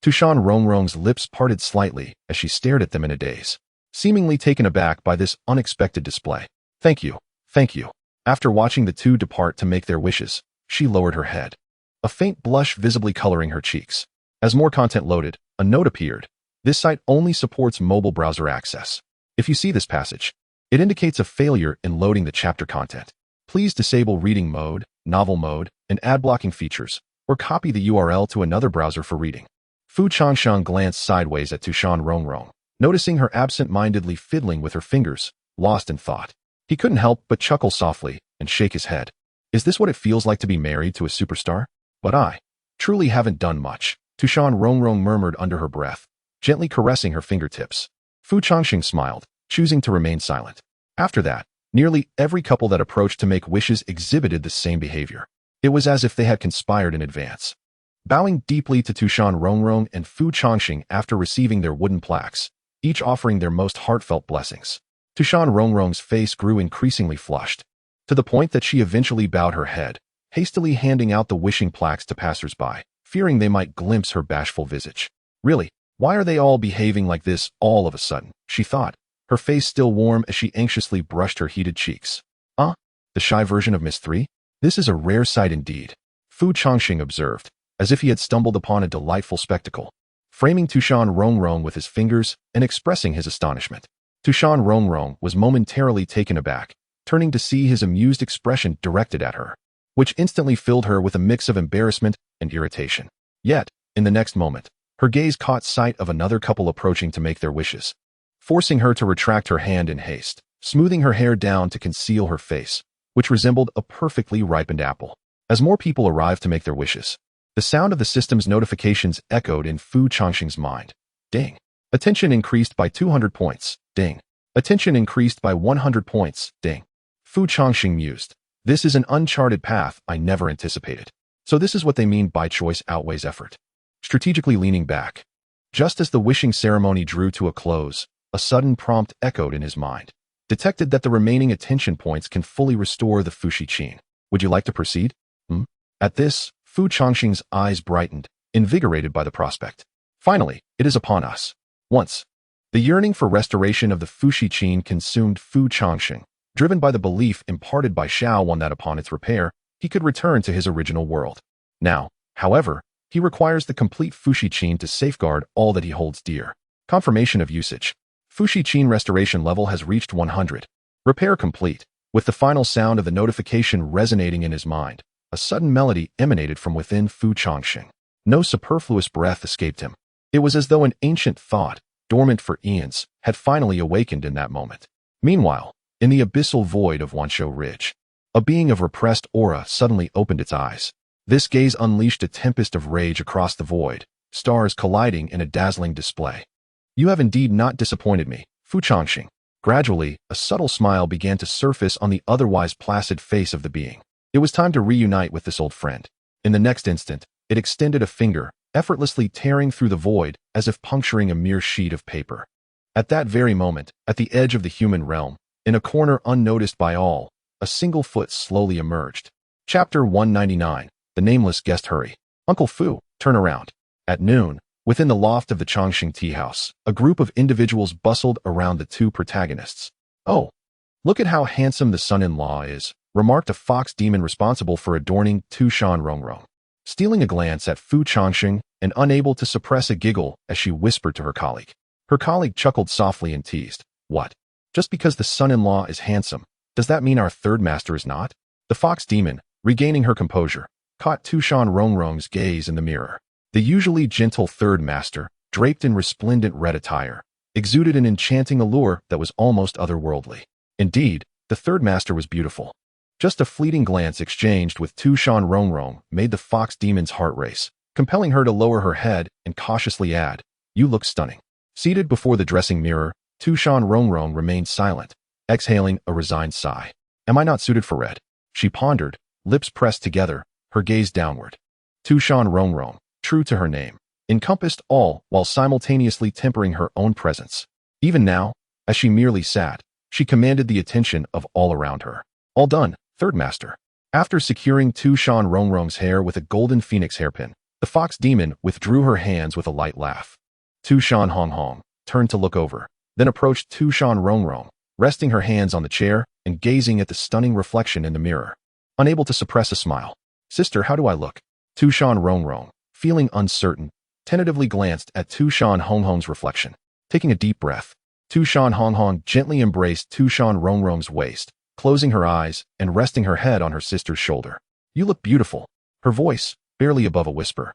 Tu Shan Rongrong's lips parted slightly as she stared at them in a daze, seemingly taken aback by this unexpected display. Thank you, thank you. After watching the two depart to make their wishes, she lowered her head, a faint blush visibly coloring her cheeks. As more content loaded, a note appeared. This site only supports mobile browser access. If you see this passage, it indicates a failure in loading the chapter content. Please disable reading mode, novel mode, and ad blocking features, or copy the URL to another browser for reading. Fu Changsheng glanced sideways at Tu Shan Rongrong, noticing her absent-mindedly fiddling with her fingers, lost in thought. He couldn't help but chuckle softly and shake his head. Is this what it feels like to be married to a superstar? But I truly haven't done much, Tu Shan Rongrong murmured under her breath, gently caressing her fingertips. Fu Changsheng smiled, choosing to remain silent. After that, nearly every couple that approached to make wishes exhibited the same behavior. It was as if they had conspired in advance. Bowing deeply to Tu Shan Rongrong and Fu Changsheng after receiving their wooden plaques, each offering their most heartfelt blessings, Tu Shan Rongrong's face grew increasingly flushed, to the point that she eventually bowed her head, hastily handing out the wishing plaques to passers-by, fearing they might glimpse her bashful visage. Really, why are they all behaving like this all of a sudden, she thought, her face still warm as she anxiously brushed her heated cheeks. The shy version of Miss 3? This is a rare sight indeed, Fu Changsheng observed, as if he had stumbled upon a delightful spectacle, framing Tu Shan Rongrong with his fingers and expressing his astonishment. Tu Shan Rongrong was momentarily taken aback, turning to see his amused expression directed at her, which instantly filled her with a mix of embarrassment and irritation. Yet, in the next moment, her gaze caught sight of another couple approaching to make their wishes, forcing her to retract her hand in haste, smoothing her hair down to conceal her face, which resembled a perfectly ripened apple. As more people arrived to make their wishes, the sound of the system's notifications echoed in Fu Changsheng's mind. Ding. Attention increased by 200 points. Ding. Attention increased by 100 points. Ding. Fu Changsheng mused. This is an uncharted path I never anticipated. So this is what they mean by choice outweighs effort. Strategically leaning back. Just as the wishing ceremony drew to a close, a sudden prompt echoed in his mind. Detected that the remaining attention points can fully restore the Fushi Qin. Would you like to proceed? At this, Fu Changsheng's eyes brightened, invigorated by the prospect. Finally, it is upon us. Once, the yearning for restoration of the Fushi Qin consumed Fu Changsheng, driven by the belief imparted by Xiao that upon its repair, he could return to his original world. Now, however, he requires the complete Fushi-Qin to safeguard all that he holds dear. Confirmation of usage. Fushi-Qin restoration level has reached 100. Repair complete. With the final sound of the notification resonating in his mind, a sudden melody emanated from within Changsheng. No superfluous breath escaped him. It was as though an ancient thought, dormant for eons, had finally awakened in that moment. Meanwhile, in the abyssal void of Wanshou Ridge, a being of repressed aura suddenly opened its eyes. This gaze unleashed a tempest of rage across the void, stars colliding in a dazzling display. You have indeed not disappointed me, Changsheng. Gradually, a subtle smile began to surface on the otherwise placid face of the being. It was time to reunite with this old friend. In the next instant, it extended a finger, effortlessly tearing through the void as if puncturing a mere sheet of paper. At that very moment, at the edge of the human realm, in a corner unnoticed by all, a single foot slowly emerged. Chapter 199. The Nameless Guest Hurry. Uncle Fu, turn around. At noon, within the loft of the Changsheng tea house, a group of individuals bustled around the two protagonists. Oh, look at how handsome the son-in-law is, remarked a fox demon responsible for adorning Tu Shan Rongrong. Stealing a glance at Changsheng and unable to suppress a giggle as she whispered to her colleague. Her colleague chuckled softly and teased, "What? Just because the son-in-law is handsome, does that mean our third master is not?" The fox demon, regaining her composure, caught Tu Shan Rongrong's gaze in the mirror. The usually gentle third master, draped in resplendent red attire, exuded an enchanting allure that was almost otherworldly. Indeed, the third master was beautiful. Just a fleeting glance exchanged with Tu Shan Rongrong made the fox demon's heart race, compelling her to lower her head and cautiously add, "You look stunning." Seated before the dressing mirror, Tu Shan Rongrong remained silent, exhaling a resigned sigh. "Am I not suited for red?" She pondered, lips pressed together, her gaze downward. Tu Shan Rongrong, true to her name, encompassed all while simultaneously tempering her own presence. Even now, as she merely sat, she commanded the attention of all around her. "All done, third master." After securing Tu Shan Rongrong's hair with a golden phoenix hairpin, the fox demon withdrew her hands with a light laugh. Tu Shan Rongrong turned to look over, then approached Tu Shan Rongrong, resting her hands on the chair and gazing at the stunning reflection in the mirror. Unable to suppress a smile. "Sister, how do I look?" Tu Shan Rongrong, feeling uncertain, tentatively glanced at Tu Shan Rongrong's reflection. Taking a deep breath, Tu Shan Rongrong gently embraced Tu Shan Rongrong's waist, closing her eyes and resting her head on her sister's shoulder. "You look beautiful." Her voice, barely above a whisper,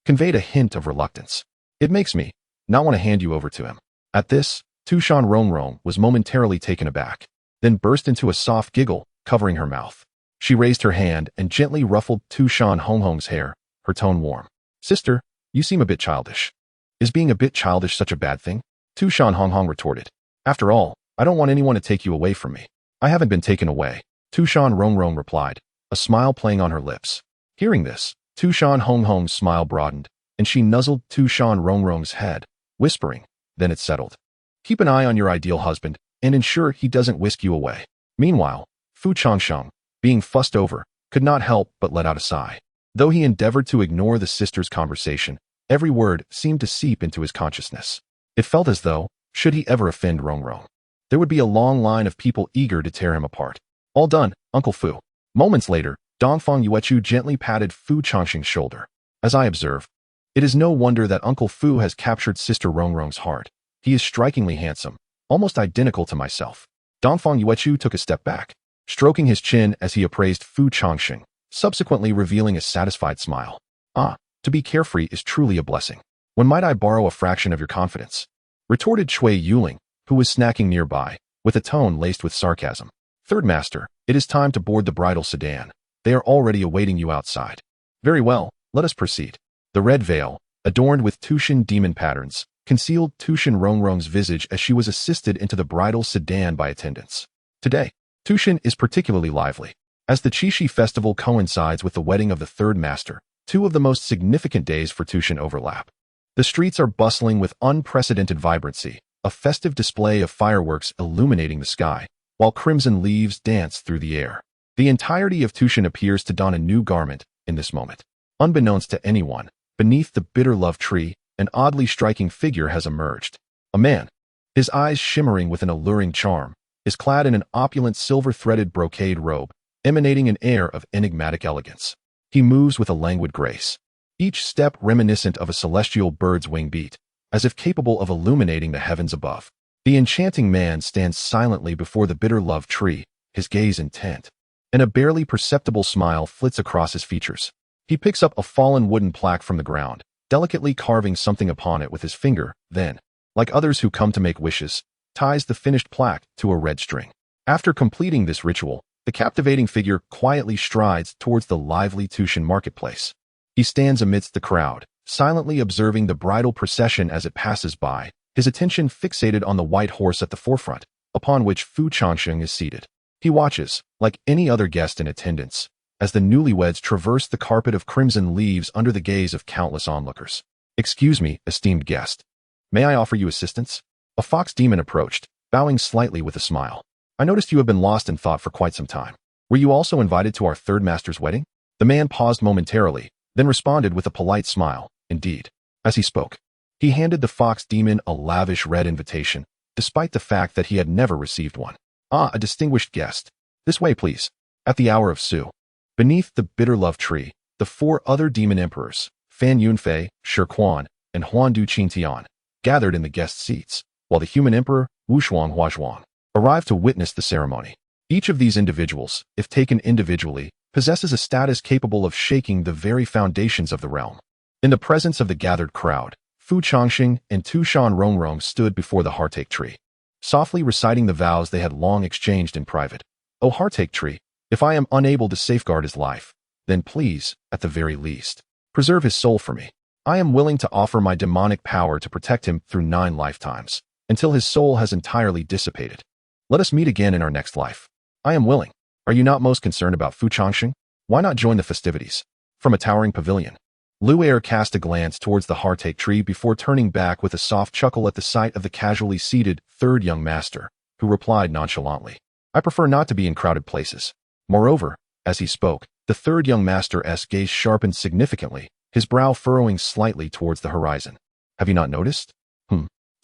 conveyed a hint of reluctance. "It makes me not want to hand you over to him." At this, Tu Shan Rongrong was momentarily taken aback, then burst into a soft giggle, covering her mouth. She raised her hand and gently ruffled Tu Shan Rongrong's hair, her tone warm. "Sister, you seem a bit childish." "Is being a bit childish such a bad thing?" Tu Shan Rongrong retorted. "After all, I don't want anyone to take you away from me." "I haven't been taken away," Tu Shan Rongrong replied, a smile playing on her lips. Hearing this, Tu Shan Rongrong's smile broadened, and she nuzzled Tu Shan Rongrong's head, whispering, "Then it's settled. Keep an eye on your ideal husband, and ensure he doesn't whisk you away." Meanwhile, Changsheng, being fussed over, could not help but let out a sigh. Though he endeavored to ignore the sisters' conversation, every word seemed to seep into his consciousness. It felt as though, should he ever offend Rongrong, there would be a long line of people eager to tear him apart. "All done, Uncle Fu." Moments later, Dongfang Yuechu gently patted Changsheng's shoulder. "As I observe, it is no wonder that Uncle Fu has captured Sister Rongrong's heart. He is strikingly handsome, almost identical to myself." Dongfang Yuechu took a step back, stroking his chin as he appraised Changsheng, subsequently revealing a satisfied smile. "Ah, to be carefree is truly a blessing. When might I borrow a fraction of your confidence?" retorted Chui Yuling, who was snacking nearby, with a tone laced with sarcasm. "Third master, it is time to board the bridal sedan. They are already awaiting you outside." "Very well, let us proceed." The red veil, adorned with Tushan demon patterns, concealed Tu Shan Rongrong's visage as she was assisted into the bridal sedan by attendants. Today, Tushan is particularly lively. As the Qixi festival coincides with the wedding of the third master, two of the most significant days for Tushan overlap. The streets are bustling with unprecedented vibrancy, a festive display of fireworks illuminating the sky, while crimson leaves dance through the air. The entirety of Tushan appears to don a new garment in this moment. Unbeknownst to anyone, beneath the bitter love tree, an oddly striking figure has emerged. A man, his eyes shimmering with an alluring charm, is clad in an opulent silver-threaded brocade robe, emanating an air of enigmatic elegance. He moves with a languid grace, each step reminiscent of a celestial bird's wing beat, as if capable of illuminating the heavens above. The enchanting man stands silently before the bitter love tree, his gaze intent, and a barely perceptible smile flits across his features. He picks up a fallen wooden plaque from the ground, delicately carving something upon it with his finger, then, like others who come to make wishes, ties the finished plaque to a red string. After completing this ritual, the captivating figure quietly strides towards the lively Tu Shan marketplace. He stands amidst the crowd, silently observing the bridal procession as it passes by, his attention fixated on the white horse at the forefront, upon which Fu Changsheng is seated. He watches, like any other guest in attendance, as the newlyweds traverse the carpet of crimson leaves under the gaze of countless onlookers. "Excuse me, esteemed guest. May I offer you assistance?" A fox demon approached, bowing slightly with a smile. "I noticed you have been lost in thought for quite some time. Were you also invited to our third master's wedding?" The man paused momentarily, then responded with a polite smile, "Indeed." As he spoke, he handed the fox demon a lavish red invitation, despite the fact that he had never received one. "Ah, a distinguished guest. This way, please." At the hour of Su, beneath the bitter love tree, the four other demon emperors, Fan Yunfei, Shi Quan, and Huandu Qingtian, gathered in the guest seats, while the human emperor, Wushuang Huazhuang, arrived to witness the ceremony. Each of these individuals, if taken individually, possesses a status capable of shaking the very foundations of the realm. In the presence of the gathered crowd, Fu Changsheng and Tu Shan Rongrong stood before the heartache tree, softly reciting the vows they had long exchanged in private. "O heartache tree, if I am unable to safeguard his life, then please, at the very least, preserve his soul for me. I am willing to offer my demonic power to protect him through 9 lifetimes, until his soul has entirely dissipated. Let us meet again in our next life. I am willing. Are you not most concerned about Fu Changsheng? Why not join the festivities?" From a towering pavilion, Lu Er cast a glance towards the heartache tree before turning back with a soft chuckle at the sight of the casually seated third young master, who replied nonchalantly, "I prefer not to be in crowded places." Moreover, as he spoke, the third young master's gaze sharpened significantly, his brow furrowing slightly towards the horizon. "Have you not noticed?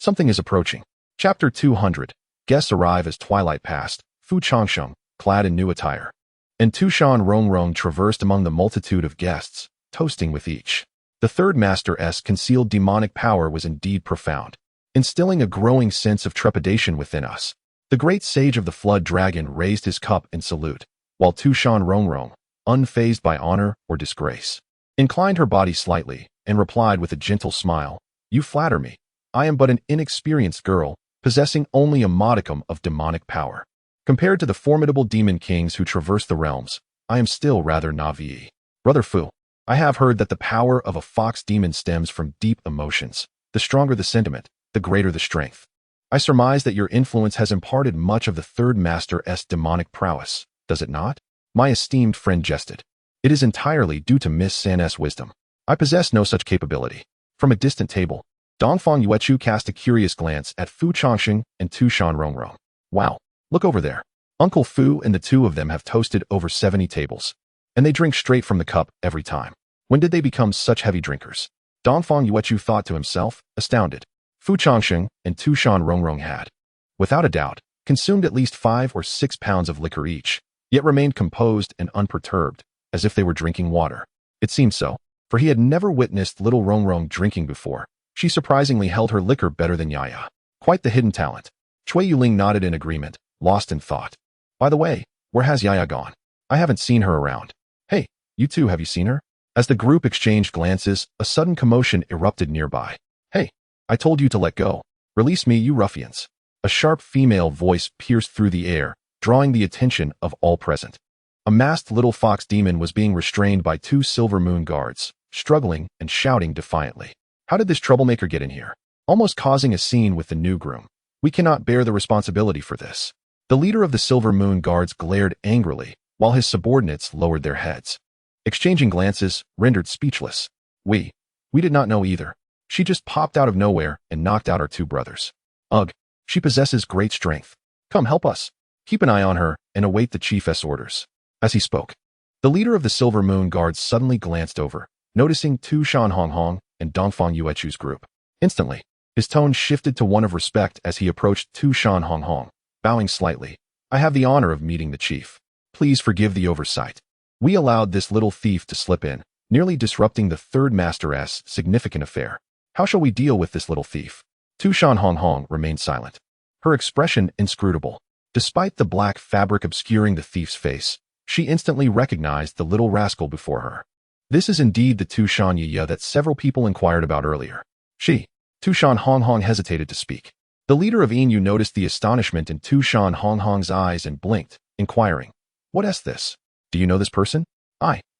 Something is approaching." Chapter 200. Guests arrive as twilight passed. Fu Changsheng, clad in new attire, and Tu Shan Rongrong traversed among the multitude of guests, toasting with each. The third master's concealed demonic power was indeed profound, instilling a growing sense of trepidation within us. The great sage of the flood dragon raised his cup in salute, while Tu Shan Rongrong, unfazed by honor or disgrace, inclined her body slightly and replied with a gentle smile, "You flatter me. I am but an inexperienced girl, possessing only a modicum of demonic power. Compared to the formidable demon kings who traverse the realms, I am still rather naive. Brother Fu, I have heard that the power of a fox demon stems from deep emotions. The stronger the sentiment, the greater the strength. I surmise that your influence has imparted much of the third master's demonic prowess, does it not?" My esteemed friend jested. "It is entirely due to Miss San's wisdom. I possess no such capability." From a distant table, Dongfang Yuechu cast a curious glance at Fu Changsheng and Tu Shan Rongrong. "Wow, look over there. Uncle Fu and the two of them have toasted over 70 tables, and they drink straight from the cup every time. When did they become such heavy drinkers?" Dongfang Yuechu thought to himself, astounded. Fu Changsheng and Tu Shan Rongrong had, without a doubt, consumed at least 5 or 6 pounds of liquor each, yet remained composed and unperturbed, as if they were drinking water. It seemed so, for he had never witnessed little Rongrong drinking before. She surprisingly held her liquor better than Yaya. Quite the hidden talent. Chui Yuling nodded in agreement, lost in thought. "By the way, where has Yaya gone? I haven't seen her around. Hey, you two, have you seen her?" As the group exchanged glances, a sudden commotion erupted nearby. "Hey, I told you to let go. Release me, you ruffians." A sharp female voice pierced through the air, drawing the attention of all present. A masked little fox demon was being restrained by 2 silver moon guards, struggling and shouting defiantly. How did this troublemaker get in here? Almost causing a scene with the new groom. We cannot bear the responsibility for this. The leader of the Silver Moon Guards glared angrily, while his subordinates lowered their heads. Exchanging glances, rendered speechless. We did not know either. She just popped out of nowhere and knocked out our 2 brothers. Ugh, she possesses great strength. Come, help us. Keep an eye on her and await the chief's orders." As he spoke, the leader of the Silver Moon Guards suddenly glanced over, noticing Tu Shan Rongrong and Dongfang Yuechu's group. Instantly, his tone shifted to one of respect as he approached Tu Shan Rongrong. bowing slightly. I have the honor of meeting the chief. Please forgive the oversight. We allowed this little thief to slip in, nearly disrupting the third master's significant affair. How shall we deal with this little thief? Tu Shan Rongrong remained silent, her expression inscrutable. Despite the black fabric obscuring the thief's face, she instantly recognized the little rascal before her. This is indeed the Tu Shan Yiya that several people inquired about earlier. Tu Shan Rongrong hesitated to speak. The leader of Inu noticed the astonishment in Tu Shan Rongrong's eyes and blinked, inquiring, "What is this? Do you know this person?"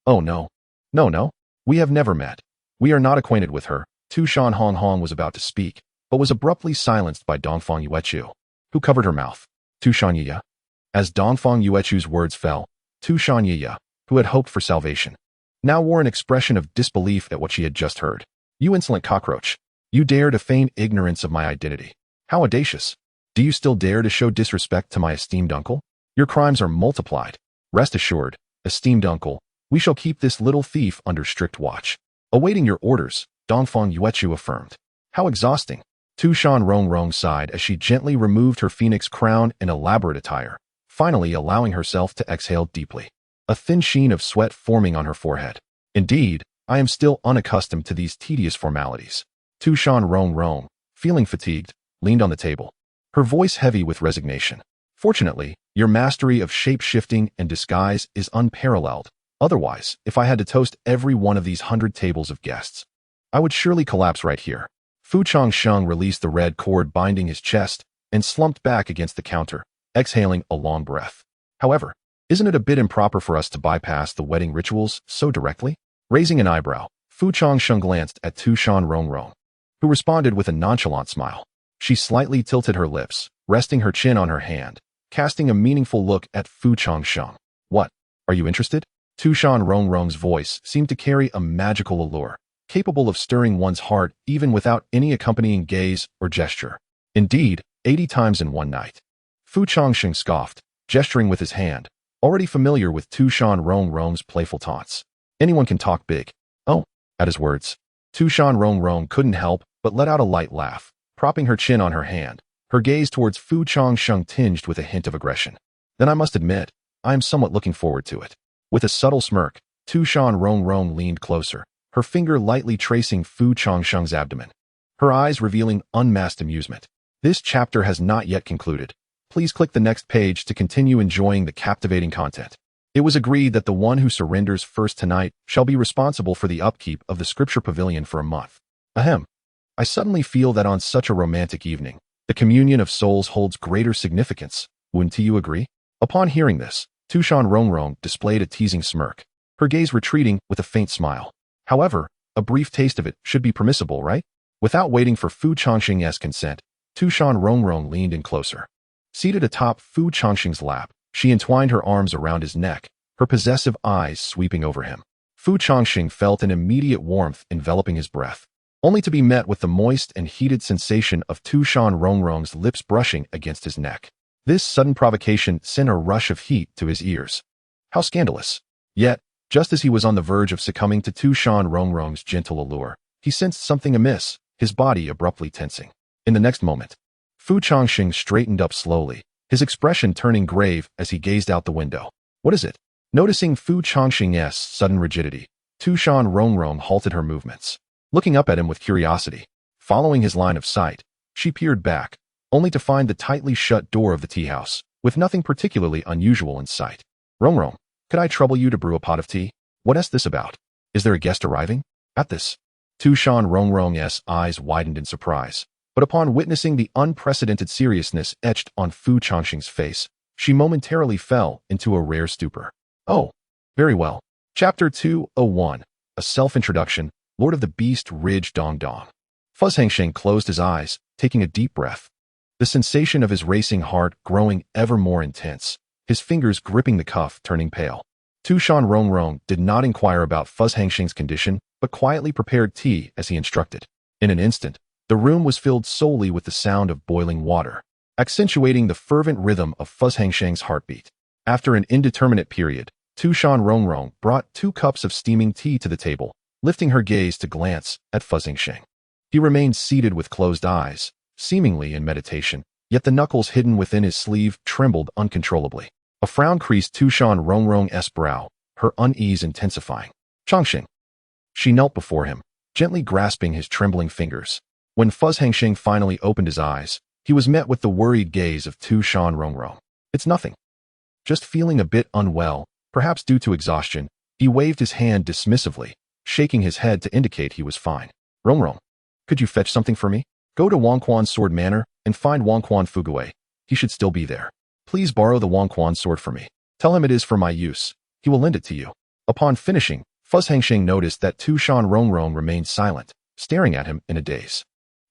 "Oh no. No. We have never met. We are not acquainted with her." Tu Shan Rongrong was about to speak, but was abruptly silenced by Dongfang Yuechu, who covered her mouth. Tu Shan Yiya. As Dongfang Yuechu's words fell, Tu Shan Yiya, who had hoped for salvation, now wore an expression of disbelief at what she had just heard. "You insolent cockroach. You dare to feign ignorance of my identity. How audacious. Do you still dare to show disrespect to my esteemed uncle? Your crimes are multiplied. Rest assured, esteemed uncle, we shall keep this little thief under strict watch." "Awaiting your orders," Dongfang Yuechu affirmed. "How exhausting." Tu Shan Rongrong sighed as she gently removed her phoenix crown and elaborate attire, finally allowing herself to exhale deeply, a thin sheen of sweat forming on her forehead. "Indeed, I am still unaccustomed to these tedious formalities." Tu Shan Rongrong, feeling fatigued, leaned on the table, her voice heavy with resignation. "Fortunately, your mastery of shape-shifting and disguise is unparalleled. Otherwise, if I had to toast every one of these 100 tables of guests, I would surely collapse right here." Fu Changsheng released the red cord binding his chest and slumped back against the counter, exhaling a long breath. "However, isn't it a bit improper for us to bypass the wedding rituals so directly?" Raising an eyebrow, Fu Changsheng glanced at Tu Shan Rongrong, who responded with a nonchalant smile. She slightly tilted her lips, resting her chin on her hand, casting a meaningful look at Fu Changsheng. "What? Are you interested?" Tu Shan Rongrong's voice seemed to carry a magical allure, capable of stirring one's heart even without any accompanying gaze or gesture. "Indeed, 80 times in one night." Fu Changsheng scoffed, gesturing with his hand, already familiar with Tu Shan Rongrong's playful taunts. "Anyone can talk big." "Oh." At his words, Tu Shan Rongrong couldn't help but let out a light laugh, propping her chin on her hand, her gaze towards Fu Changsheng tinged with a hint of aggression. "Then I must admit, I am somewhat looking forward to it." With a subtle smirk, Tu Shan Rongrong leaned closer, her finger lightly tracing Fu Changsheng's abdomen, her eyes revealing unmasked amusement. This chapter has not yet concluded. Please click the next page to continue enjoying the captivating content. It was agreed that the one who surrenders first tonight shall be responsible for the upkeep of the scripture pavilion for a month. Ahem. I suddenly feel that on such a romantic evening, the communion of souls holds greater significance. Wouldn't you agree? Upon hearing this, Tu Shan Rongrong displayed a teasing smirk, her gaze retreating with a faint smile. However, a brief taste of it should be permissible, right? Without waiting for Fu Changsheng's consent, Tu Shan Rongrong leaned in closer. Seated atop Fu Changsheng's lap, she entwined her arms around his neck, her possessive eyes sweeping over him. Fu Changsheng felt an immediate warmth enveloping his breath, only to be met with the moist and heated sensation of Tu Shan Rongrong's lips brushing against his neck. This sudden provocation sent a rush of heat to his ears. How scandalous! Yet, just as he was on the verge of succumbing to Tu Shan Rongrong's gentle allure, he sensed something amiss, his body abruptly tensing. In the next moment, Fu Changsheng straightened up slowly, his expression turning grave as he gazed out the window. "What is it?" Noticing Fu Changsheng's sudden rigidity, Tu Shan Rongrong halted her movements. Looking up at him with curiosity, following his line of sight, she peered back, only to find the tightly shut door of the tea house, with nothing particularly unusual in sight. "Rongrong, could I trouble you to brew a pot of tea? What is this about? Is there a guest arriving?" At this, Tu Shan Rongrong's eyes widened in surprise, but upon witnessing the unprecedented seriousness etched on Fu Changsheng's face, she momentarily fell into a rare stupor. "Oh, very well." Chapter 201, A Self-Introduction, Lord of the Beast Ridge Dong Dong. Changsheng closed his eyes, taking a deep breath, the sensation of his racing heart growing ever more intense, his fingers gripping the cuff turning pale. Tu Shan Rongrong did not inquire about Changsheng's condition, but quietly prepared tea as he instructed. In an instant, the room was filled solely with the sound of boiling water, accentuating the fervent rhythm of Changsheng's heartbeat. After an indeterminate period, Tu Shan Rongrong brought 2 cups of steaming tea to the table, lifting her gaze to glance at Changsheng. He remained seated with closed eyes, seemingly in meditation, yet the knuckles hidden within his sleeve trembled uncontrollably. A frown creased Tu Shan Rongrong's brow, her unease intensifying. Changsheng. She knelt before him, gently grasping his trembling fingers. When Changsheng finally opened his eyes, he was met with the worried gaze of Tu Shan Rongrong. It's nothing. Just feeling a bit unwell, perhaps due to exhaustion, he waved his hand dismissively, shaking his head to indicate he was fine. Rongrong, could you fetch something for me? Go to Wangquan's sword manor and find Wangquan Fugui. He should still be there. Please borrow the Wangquan sword for me. Tell him it is for my use. He will lend it to you. Upon finishing, Changsheng noticed that Tu Shan Rongrong remained silent, staring at him in a daze.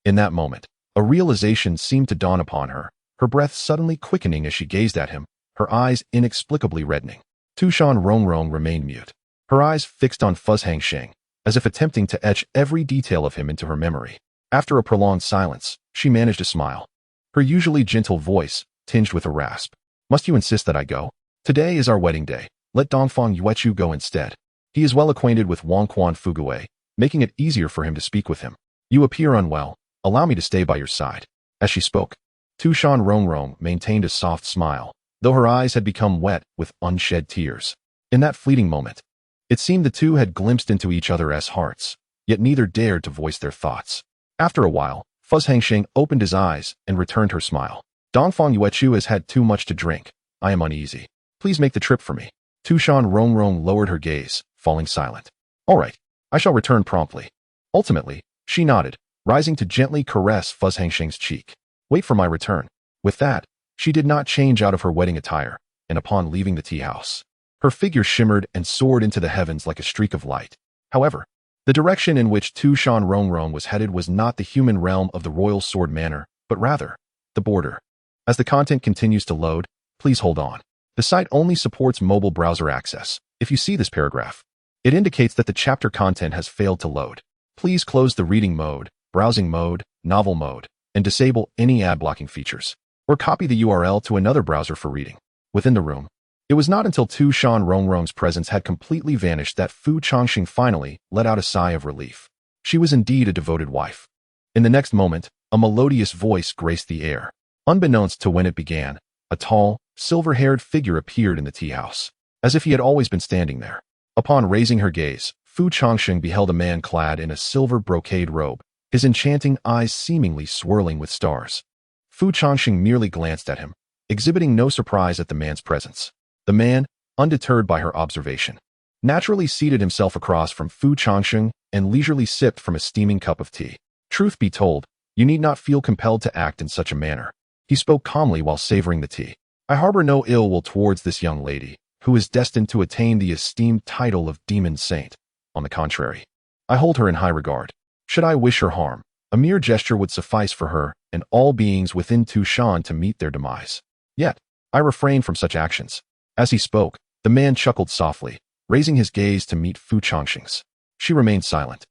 In that moment, a realization seemed to dawn upon her, her breath suddenly quickening as she gazed at him, her eyes inexplicably reddening. Tu Shan Rongrong remained mute, her eyes fixed on Changsheng, as if attempting to etch every detail of him into her memory. After a prolonged silence, she managed a smile. Her usually gentle voice, tinged with a rasp. Must you insist that I go? Today is our wedding day. Let Dongfang Yuechu go instead. He is well acquainted with Wangquan Fugui, making it easier for him to speak with him. You appear unwell. Allow me to stay by your side. As she spoke, Tu Shan Rongrong maintained a soft smile, though her eyes had become wet with unshed tears. In that fleeting moment, it seemed the two had glimpsed into each other as hearts, yet neither dared to voice their thoughts. After a while, Changsheng opened his eyes and returned her smile. Dongfang Yuechu has had too much to drink. I am uneasy. Please make the trip for me. Tu Shan Rongrong lowered her gaze, falling silent. All right, I shall return promptly. Ultimately, she nodded, rising to gently caress Changsheng's cheek. Wait for my return. With that, she did not change out of her wedding attire, and upon leaving the tea house, her figure shimmered and soared into the heavens like a streak of light. However, the direction in which Tu Shan Rongrong was headed was not the human realm of the royal sword manor, but rather, the border. As the content continues to load, please hold on. The site only supports mobile browser access. If you see this paragraph, it indicates that the chapter content has failed to load. Please close the reading mode, browsing mode, novel mode, and disable any ad blocking features, or copy the URL to another browser for reading. Within the room, it was not until Tu Shan Rongrong's presence had completely vanished that Changsheng finally let out a sigh of relief. She was indeed a devoted wife. In the next moment, a melodious voice graced the air. Unbeknownst to when it began, a tall, silver-haired figure appeared in the tea house, as if he had always been standing there. Upon raising her gaze, Changsheng beheld a man clad in a silver brocade robe, his enchanting eyes seemingly swirling with stars. Changsheng merely glanced at him, exhibiting no surprise at the man's presence. The man, undeterred by her observation, naturally seated himself across from Changsheng and leisurely sipped from a steaming cup of tea. Truth be told, you need not feel compelled to act in such a manner. He spoke calmly while savoring the tea. I harbor no ill will towards this young lady, who is destined to attain the esteemed title of Demon Saint. On the contrary, I hold her in high regard. Should I wish her harm, a mere gesture would suffice for her and all beings within Tu Shan to meet their demise. Yet, I refrain from such actions. As he spoke, the man chuckled softly, raising his gaze to meet Changsheng's. She remained silent,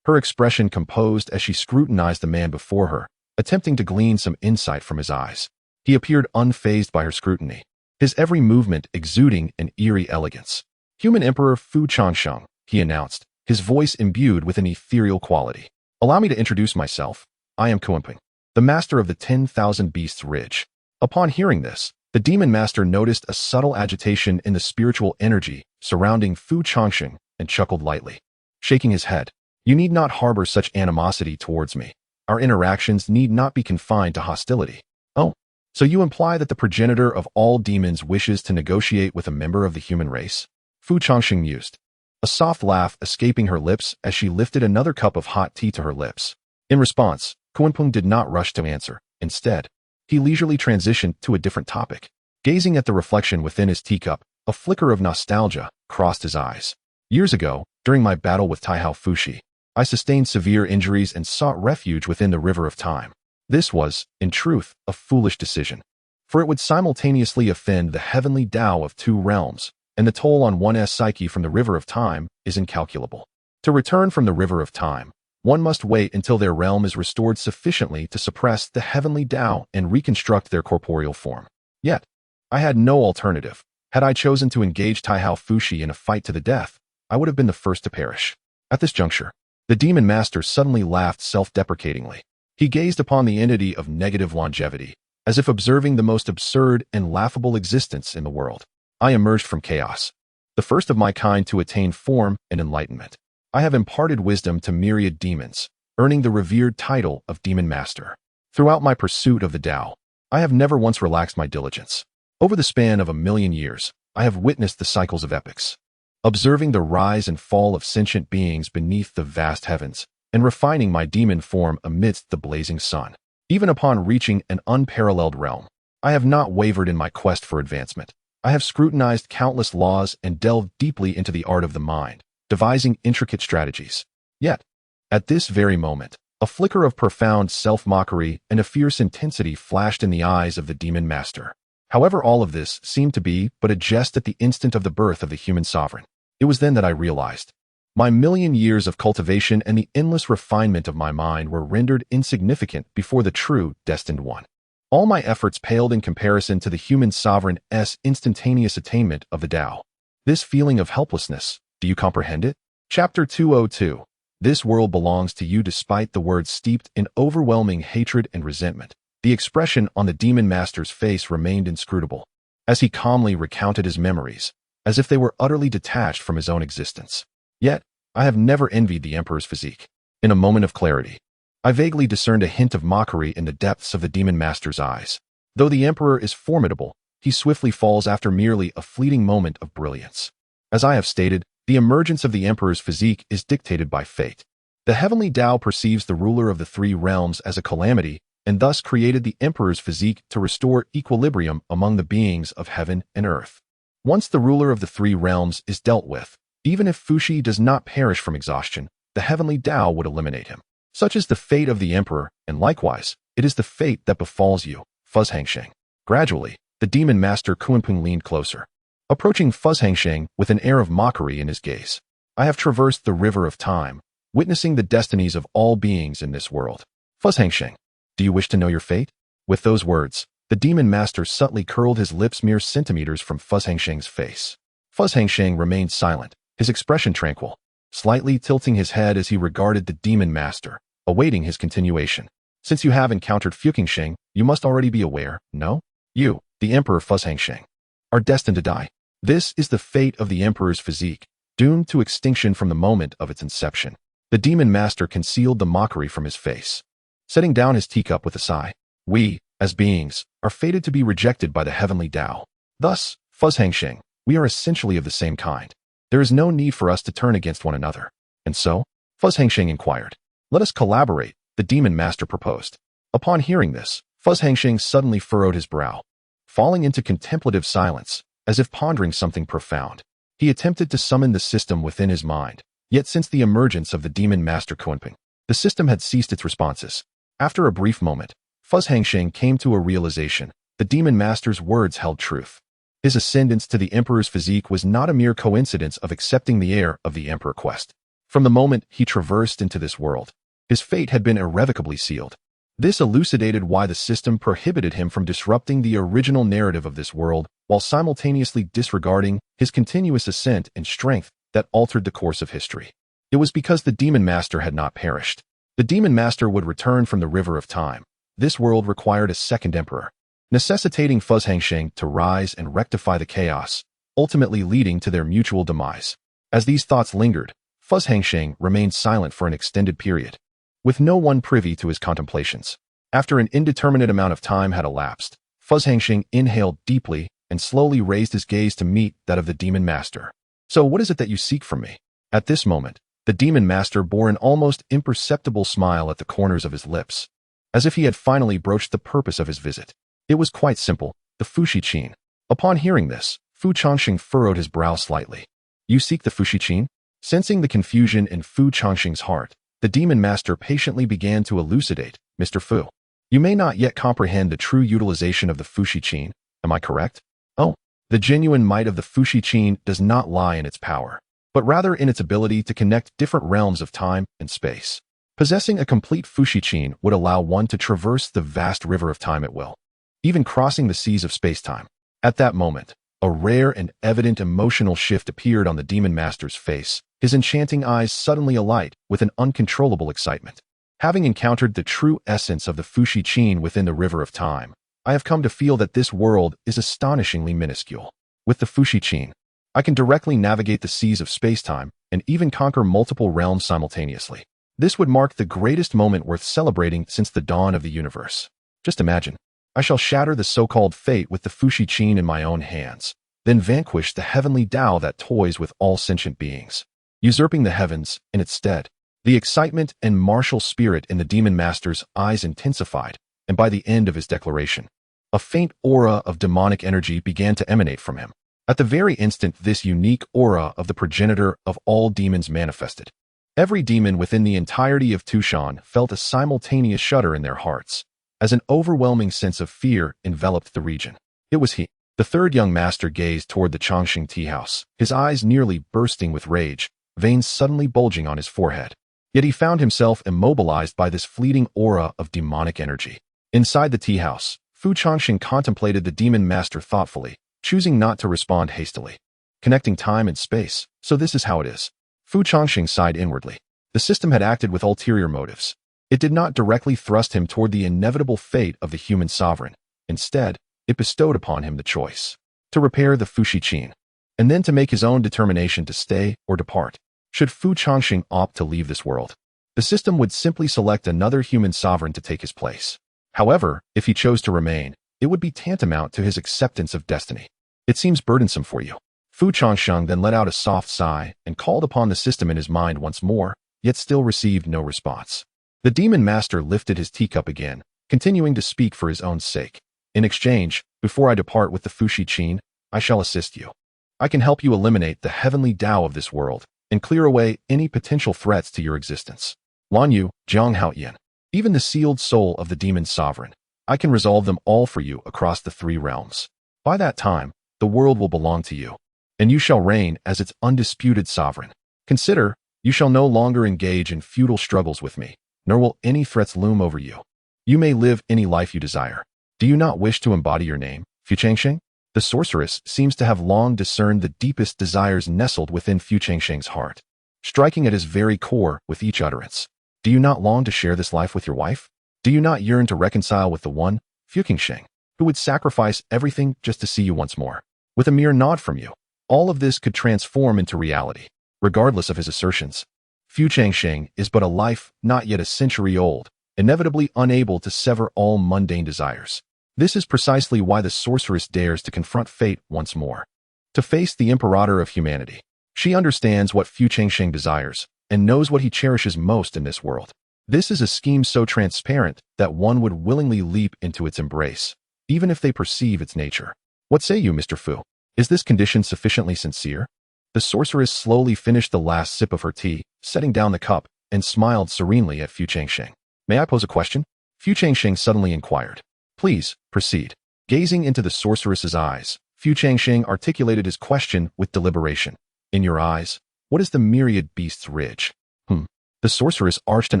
her expression composed as she scrutinized the man before her, attempting to glean some insight from his eyes. He appeared unfazed by her scrutiny, his every movement exuding an eerie elegance. Human Emperor Changsheng, he announced, his voice imbued with an ethereal quality. Allow me to introduce myself. I am Kuenping, the master of the 10,000 Beasts Ridge. Upon hearing this, the demon master noticed a subtle agitation in the spiritual energy surrounding Changsheng and chuckled lightly, shaking his head. You need not harbor such animosity towards me. Our interactions need not be confined to hostility. Oh, so you imply that the progenitor of all demons wishes to negotiate with a member of the human race? Changsheng mused, a soft laugh escaping her lips as she lifted another cup of hot tea to her lips. In response, Kuenping did not rush to answer. Instead, he leisurely transitioned to a different topic. Gazing at the reflection within his teacup, a flicker of nostalgia crossed his eyes. Years ago, during my battle with Taihao Fushi, I sustained severe injuries and sought refuge within the river of time. This was, in truth, a foolish decision, for it would simultaneously offend the heavenly Tao of two realms, and the toll on one's psyche from the river of time is incalculable. To return from the river of time, one must wait until their realm is restored sufficiently to suppress the heavenly Tao and reconstruct their corporeal form. Yet, I had no alternative. Had I chosen to engage Taihao Fushi in a fight to the death, I would have been the first to perish. At this juncture, the demon master suddenly laughed self-deprecatingly. He gazed upon the entity of negative longevity, as if observing the most absurd and laughable existence in the world. I emerged from chaos, the first of my kind to attain form and enlightenment. I have imparted wisdom to myriad demons, earning the revered title of Demon Master. Throughout my pursuit of the Tao, I have never once relaxed my diligence. Over the span of 1,000,000 years, I have witnessed the cycles of epochs, observing the rise and fall of sentient beings beneath the vast heavens, and refining my demon form amidst the blazing sun. Even upon reaching an unparalleled realm, I have not wavered in my quest for advancement. I have scrutinized countless laws and delved deeply into the art of the mind, devising intricate strategies. Yet, at this very moment, a flicker of profound self-mockery and a fierce intensity flashed in the eyes of the Demon Master. However, all of this seemed to be but a jest at the instant of the birth of the human sovereign. It was then that I realized my 1,000,000 years of cultivation and the endless refinement of my mind were rendered insignificant before the true destined one. All my efforts paled in comparison to the human sovereign's instantaneous attainment of the Tao. This feeling of helplessness, do you comprehend it? Chapter 202. This world belongs to you. Despite the words steeped in overwhelming hatred and resentment, the expression on the Demon Master's face remained inscrutable, as he calmly recounted his memories, as if they were utterly detached from his own existence. Yet, I have never envied the Emperor's physique. In a moment of clarity, I vaguely discerned a hint of mockery in the depths of the Demon Master's eyes. Though the Emperor is formidable, he swiftly falls after merely a fleeting moment of brilliance. As I have stated, the emergence of the Emperor's physique is dictated by fate. The heavenly Tao perceives the ruler of the three realms as a calamity, and thus created the Emperor's physique to restore equilibrium among the beings of heaven and earth. Once the ruler of the three realms is dealt with, even if Fushi does not perish from exhaustion, the heavenly Tao would eliminate him. Such is the fate of the Emperor, and likewise, it is the fate that befalls you, Changsheng. Gradually, the Demon Master Kunpeng leaned closer, approaching Changsheng with an air of mockery in his gaze. I have traversed the river of time, witnessing the destinies of all beings in this world. Changsheng, do you wish to know your fate? With those words, the Demon Master subtly curled his lips mere centimeters from Changsheng's face. Changsheng remained silent, his expression tranquil, slightly tilting his head as he regarded the Demon Master, awaiting his continuation. Since you have encountered Changsheng, you must already be aware, no? You, the Emperor Changsheng, are destined to die. This is the fate of the Emperor's physique, doomed to extinction from the moment of its inception. The Demon Master concealed the mockery from his face, setting down his teacup with a sigh. We, as beings, are fated to be rejected by the heavenly Tao. Thus, Changsheng, we are essentially of the same kind. There is no need for us to turn against one another. And so, Changsheng inquired. Let us collaborate, the Demon Master proposed. Upon hearing this, Changsheng suddenly furrowed his brow. Falling into contemplative silence, as if pondering something profound, he attempted to summon the system within his mind. Yet since the emergence of the Demon Master Kunpeng, the system had ceased its responses. After a brief moment, Changsheng came to a realization. The Demon Master's words held truth. His ascendance to the Emperor's physique was not a mere coincidence of accepting the heir of the Emperor quest. From the moment he traversed into this world, his fate had been irrevocably sealed. This elucidated why the system prohibited him from disrupting the original narrative of this world, while simultaneously disregarding his continuous ascent and strength that altered the course of history. It was because the Demon Master had not perished. The Demon Master would return from the river of time. This world required a second emperor, necessitating Changsheng to rise and rectify the chaos, ultimately leading to their mutual demise. As these thoughts lingered, Changsheng remained silent for an extended period, with no one privy to his contemplations. After an indeterminate amount of time had elapsed, Changsheng inhaled deeply and slowly raised his gaze to meet that of the Demon Master. So what is it that you seek from me? At this moment, the Demon Master bore an almost imperceptible smile at the corners of his lips, as if he had finally broached the purpose of his visit. It was quite simple, the Fushi Qin. Upon hearing this, Changsheng furrowed his brow slightly. You seek the Fushi Qin? Sensing the confusion in Changsheng's heart, the Demon Master patiently began to elucidate. Mr. Fu, you may not yet comprehend the true utilization of the Fushi Qin, am I correct? Oh, the genuine might of the Fushi Qin does not lie in its power, but rather in its ability to connect different realms of time and space. Possessing a complete Fushi Qin would allow one to traverse the vast river of time at will, even crossing the seas of space-time. At that moment, a rare and evident emotional shift appeared on the Demon Master's face, his enchanting eyes suddenly alight with an uncontrollable excitement. Having encountered the true essence of the Fushi Qin within the river of time, I have come to feel that this world is astonishingly minuscule. With the Fushi-Qin, I can directly navigate the seas of space-time and even conquer multiple realms simultaneously. This would mark the greatest moment worth celebrating since the dawn of the universe. Just imagine. I shall shatter the so-called fate with the Fushi-Qin in my own hands, then vanquish the heavenly Tao that toys with all sentient beings, usurping the heavens in its stead. The excitement and martial spirit in the demon master's eyes intensified, and by the end of his declaration, a faint aura of demonic energy began to emanate from him. At the very instant this unique aura of the progenitor of all demons manifested, every demon within the entirety of Tu Shan felt a simultaneous shudder in their hearts, as an overwhelming sense of fear enveloped the region. It was he. The third young master gazed toward the Changsheng tea house, his eyes nearly bursting with rage, veins suddenly bulging on his forehead. Yet he found himself immobilized by this fleeting aura of demonic energy. Inside the tea house, Fu Changsheng contemplated the demon master thoughtfully, choosing not to respond hastily. Connecting time and space, so this is how it is. Fu Changsheng sighed inwardly. The system had acted with ulterior motives. It did not directly thrust him toward the inevitable fate of the human sovereign. Instead, it bestowed upon him the choice to repair the Fushi-Qin, and then to make his own determination to stay or depart. Should Fu Changsheng opt to leave this world, the system would simply select another human sovereign to take his place. However, if he chose to remain, it would be tantamount to his acceptance of destiny. It seems burdensome for you. Fu Changsheng then let out a soft sigh and called upon the system in his mind once more, yet still received no response. The demon master lifted his teacup again, continuing to speak for his own sake. In exchange, before I depart with the Fushi-Qin, I shall assist you. I can help you eliminate the heavenly Tao of this world and clear away any potential threats to your existence. Lan Yu, Jiang Haoyan, even the sealed soul of the demon sovereign, I can resolve them all for you across the three realms. By that time, the world will belong to you, and you shall reign as its undisputed sovereign. Consider, you shall no longer engage in futile struggles with me, nor will any threats loom over you. You may live any life you desire. Do you not wish to embody your name, Fu Changsheng? The sorceress seems to have long discerned the deepest desires nestled within Fu Changsheng's heart, striking at his very core with each utterance. Do you not long to share this life with your wife? Do you not yearn to reconcile with the one, Fu Changsheng, who would sacrifice everything just to see you once more? With a mere nod from you, all of this could transform into reality. Regardless of his assertions, Fu Changsheng is but a life not yet a century old, inevitably unable to sever all mundane desires. This is precisely why the sorceress dares to confront fate once more, to face the imperator of humanity. She understands what Fu Changsheng desires and knows what he cherishes most in this world. This is a scheme so transparent that one would willingly leap into its embrace, even if they perceive its nature. What say you, Mr. Fu? Is this condition sufficiently sincere? The sorceress slowly finished the last sip of her tea, setting down the cup, and smiled serenely at Fu Changsheng. May I pose a question? Fu Changsheng suddenly inquired. Please, proceed. Gazing into the sorceress's eyes, Fu Changsheng articulated his question with deliberation. In your eyes, what is the myriad beast's ridge? The sorceress arched an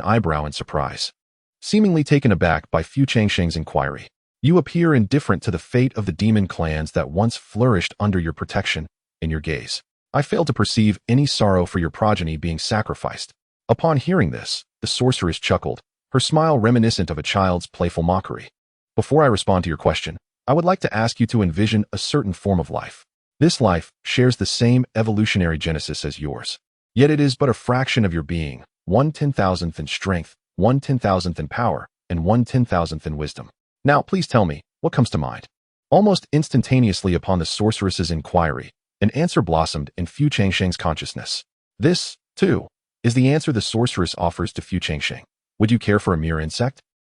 eyebrow in surprise, seemingly taken aback by Fu Changsheng's inquiry. You appear indifferent to the fate of the demon clans that once flourished under your protection. In your gaze, I fail to perceive any sorrow for your progeny being sacrificed. Upon hearing this, the sorceress chuckled, her smile reminiscent of a child's playful mockery. Before I respond to your question, I would like to ask you to envision a certain form of life. This life shares the same evolutionary genesis as yours. Yet it is but a fraction of your being, 1/10,000th in strength, 1/10,000th in power, and 1/10,000th in wisdom. Now please tell me, what comes to mind? Almost instantaneously upon the sorceress's inquiry, an answer blossomed in Fu Changsheng's consciousness. This, too, is the answer the sorceress offers to Fu Changsheng. Would you care for a mere insect?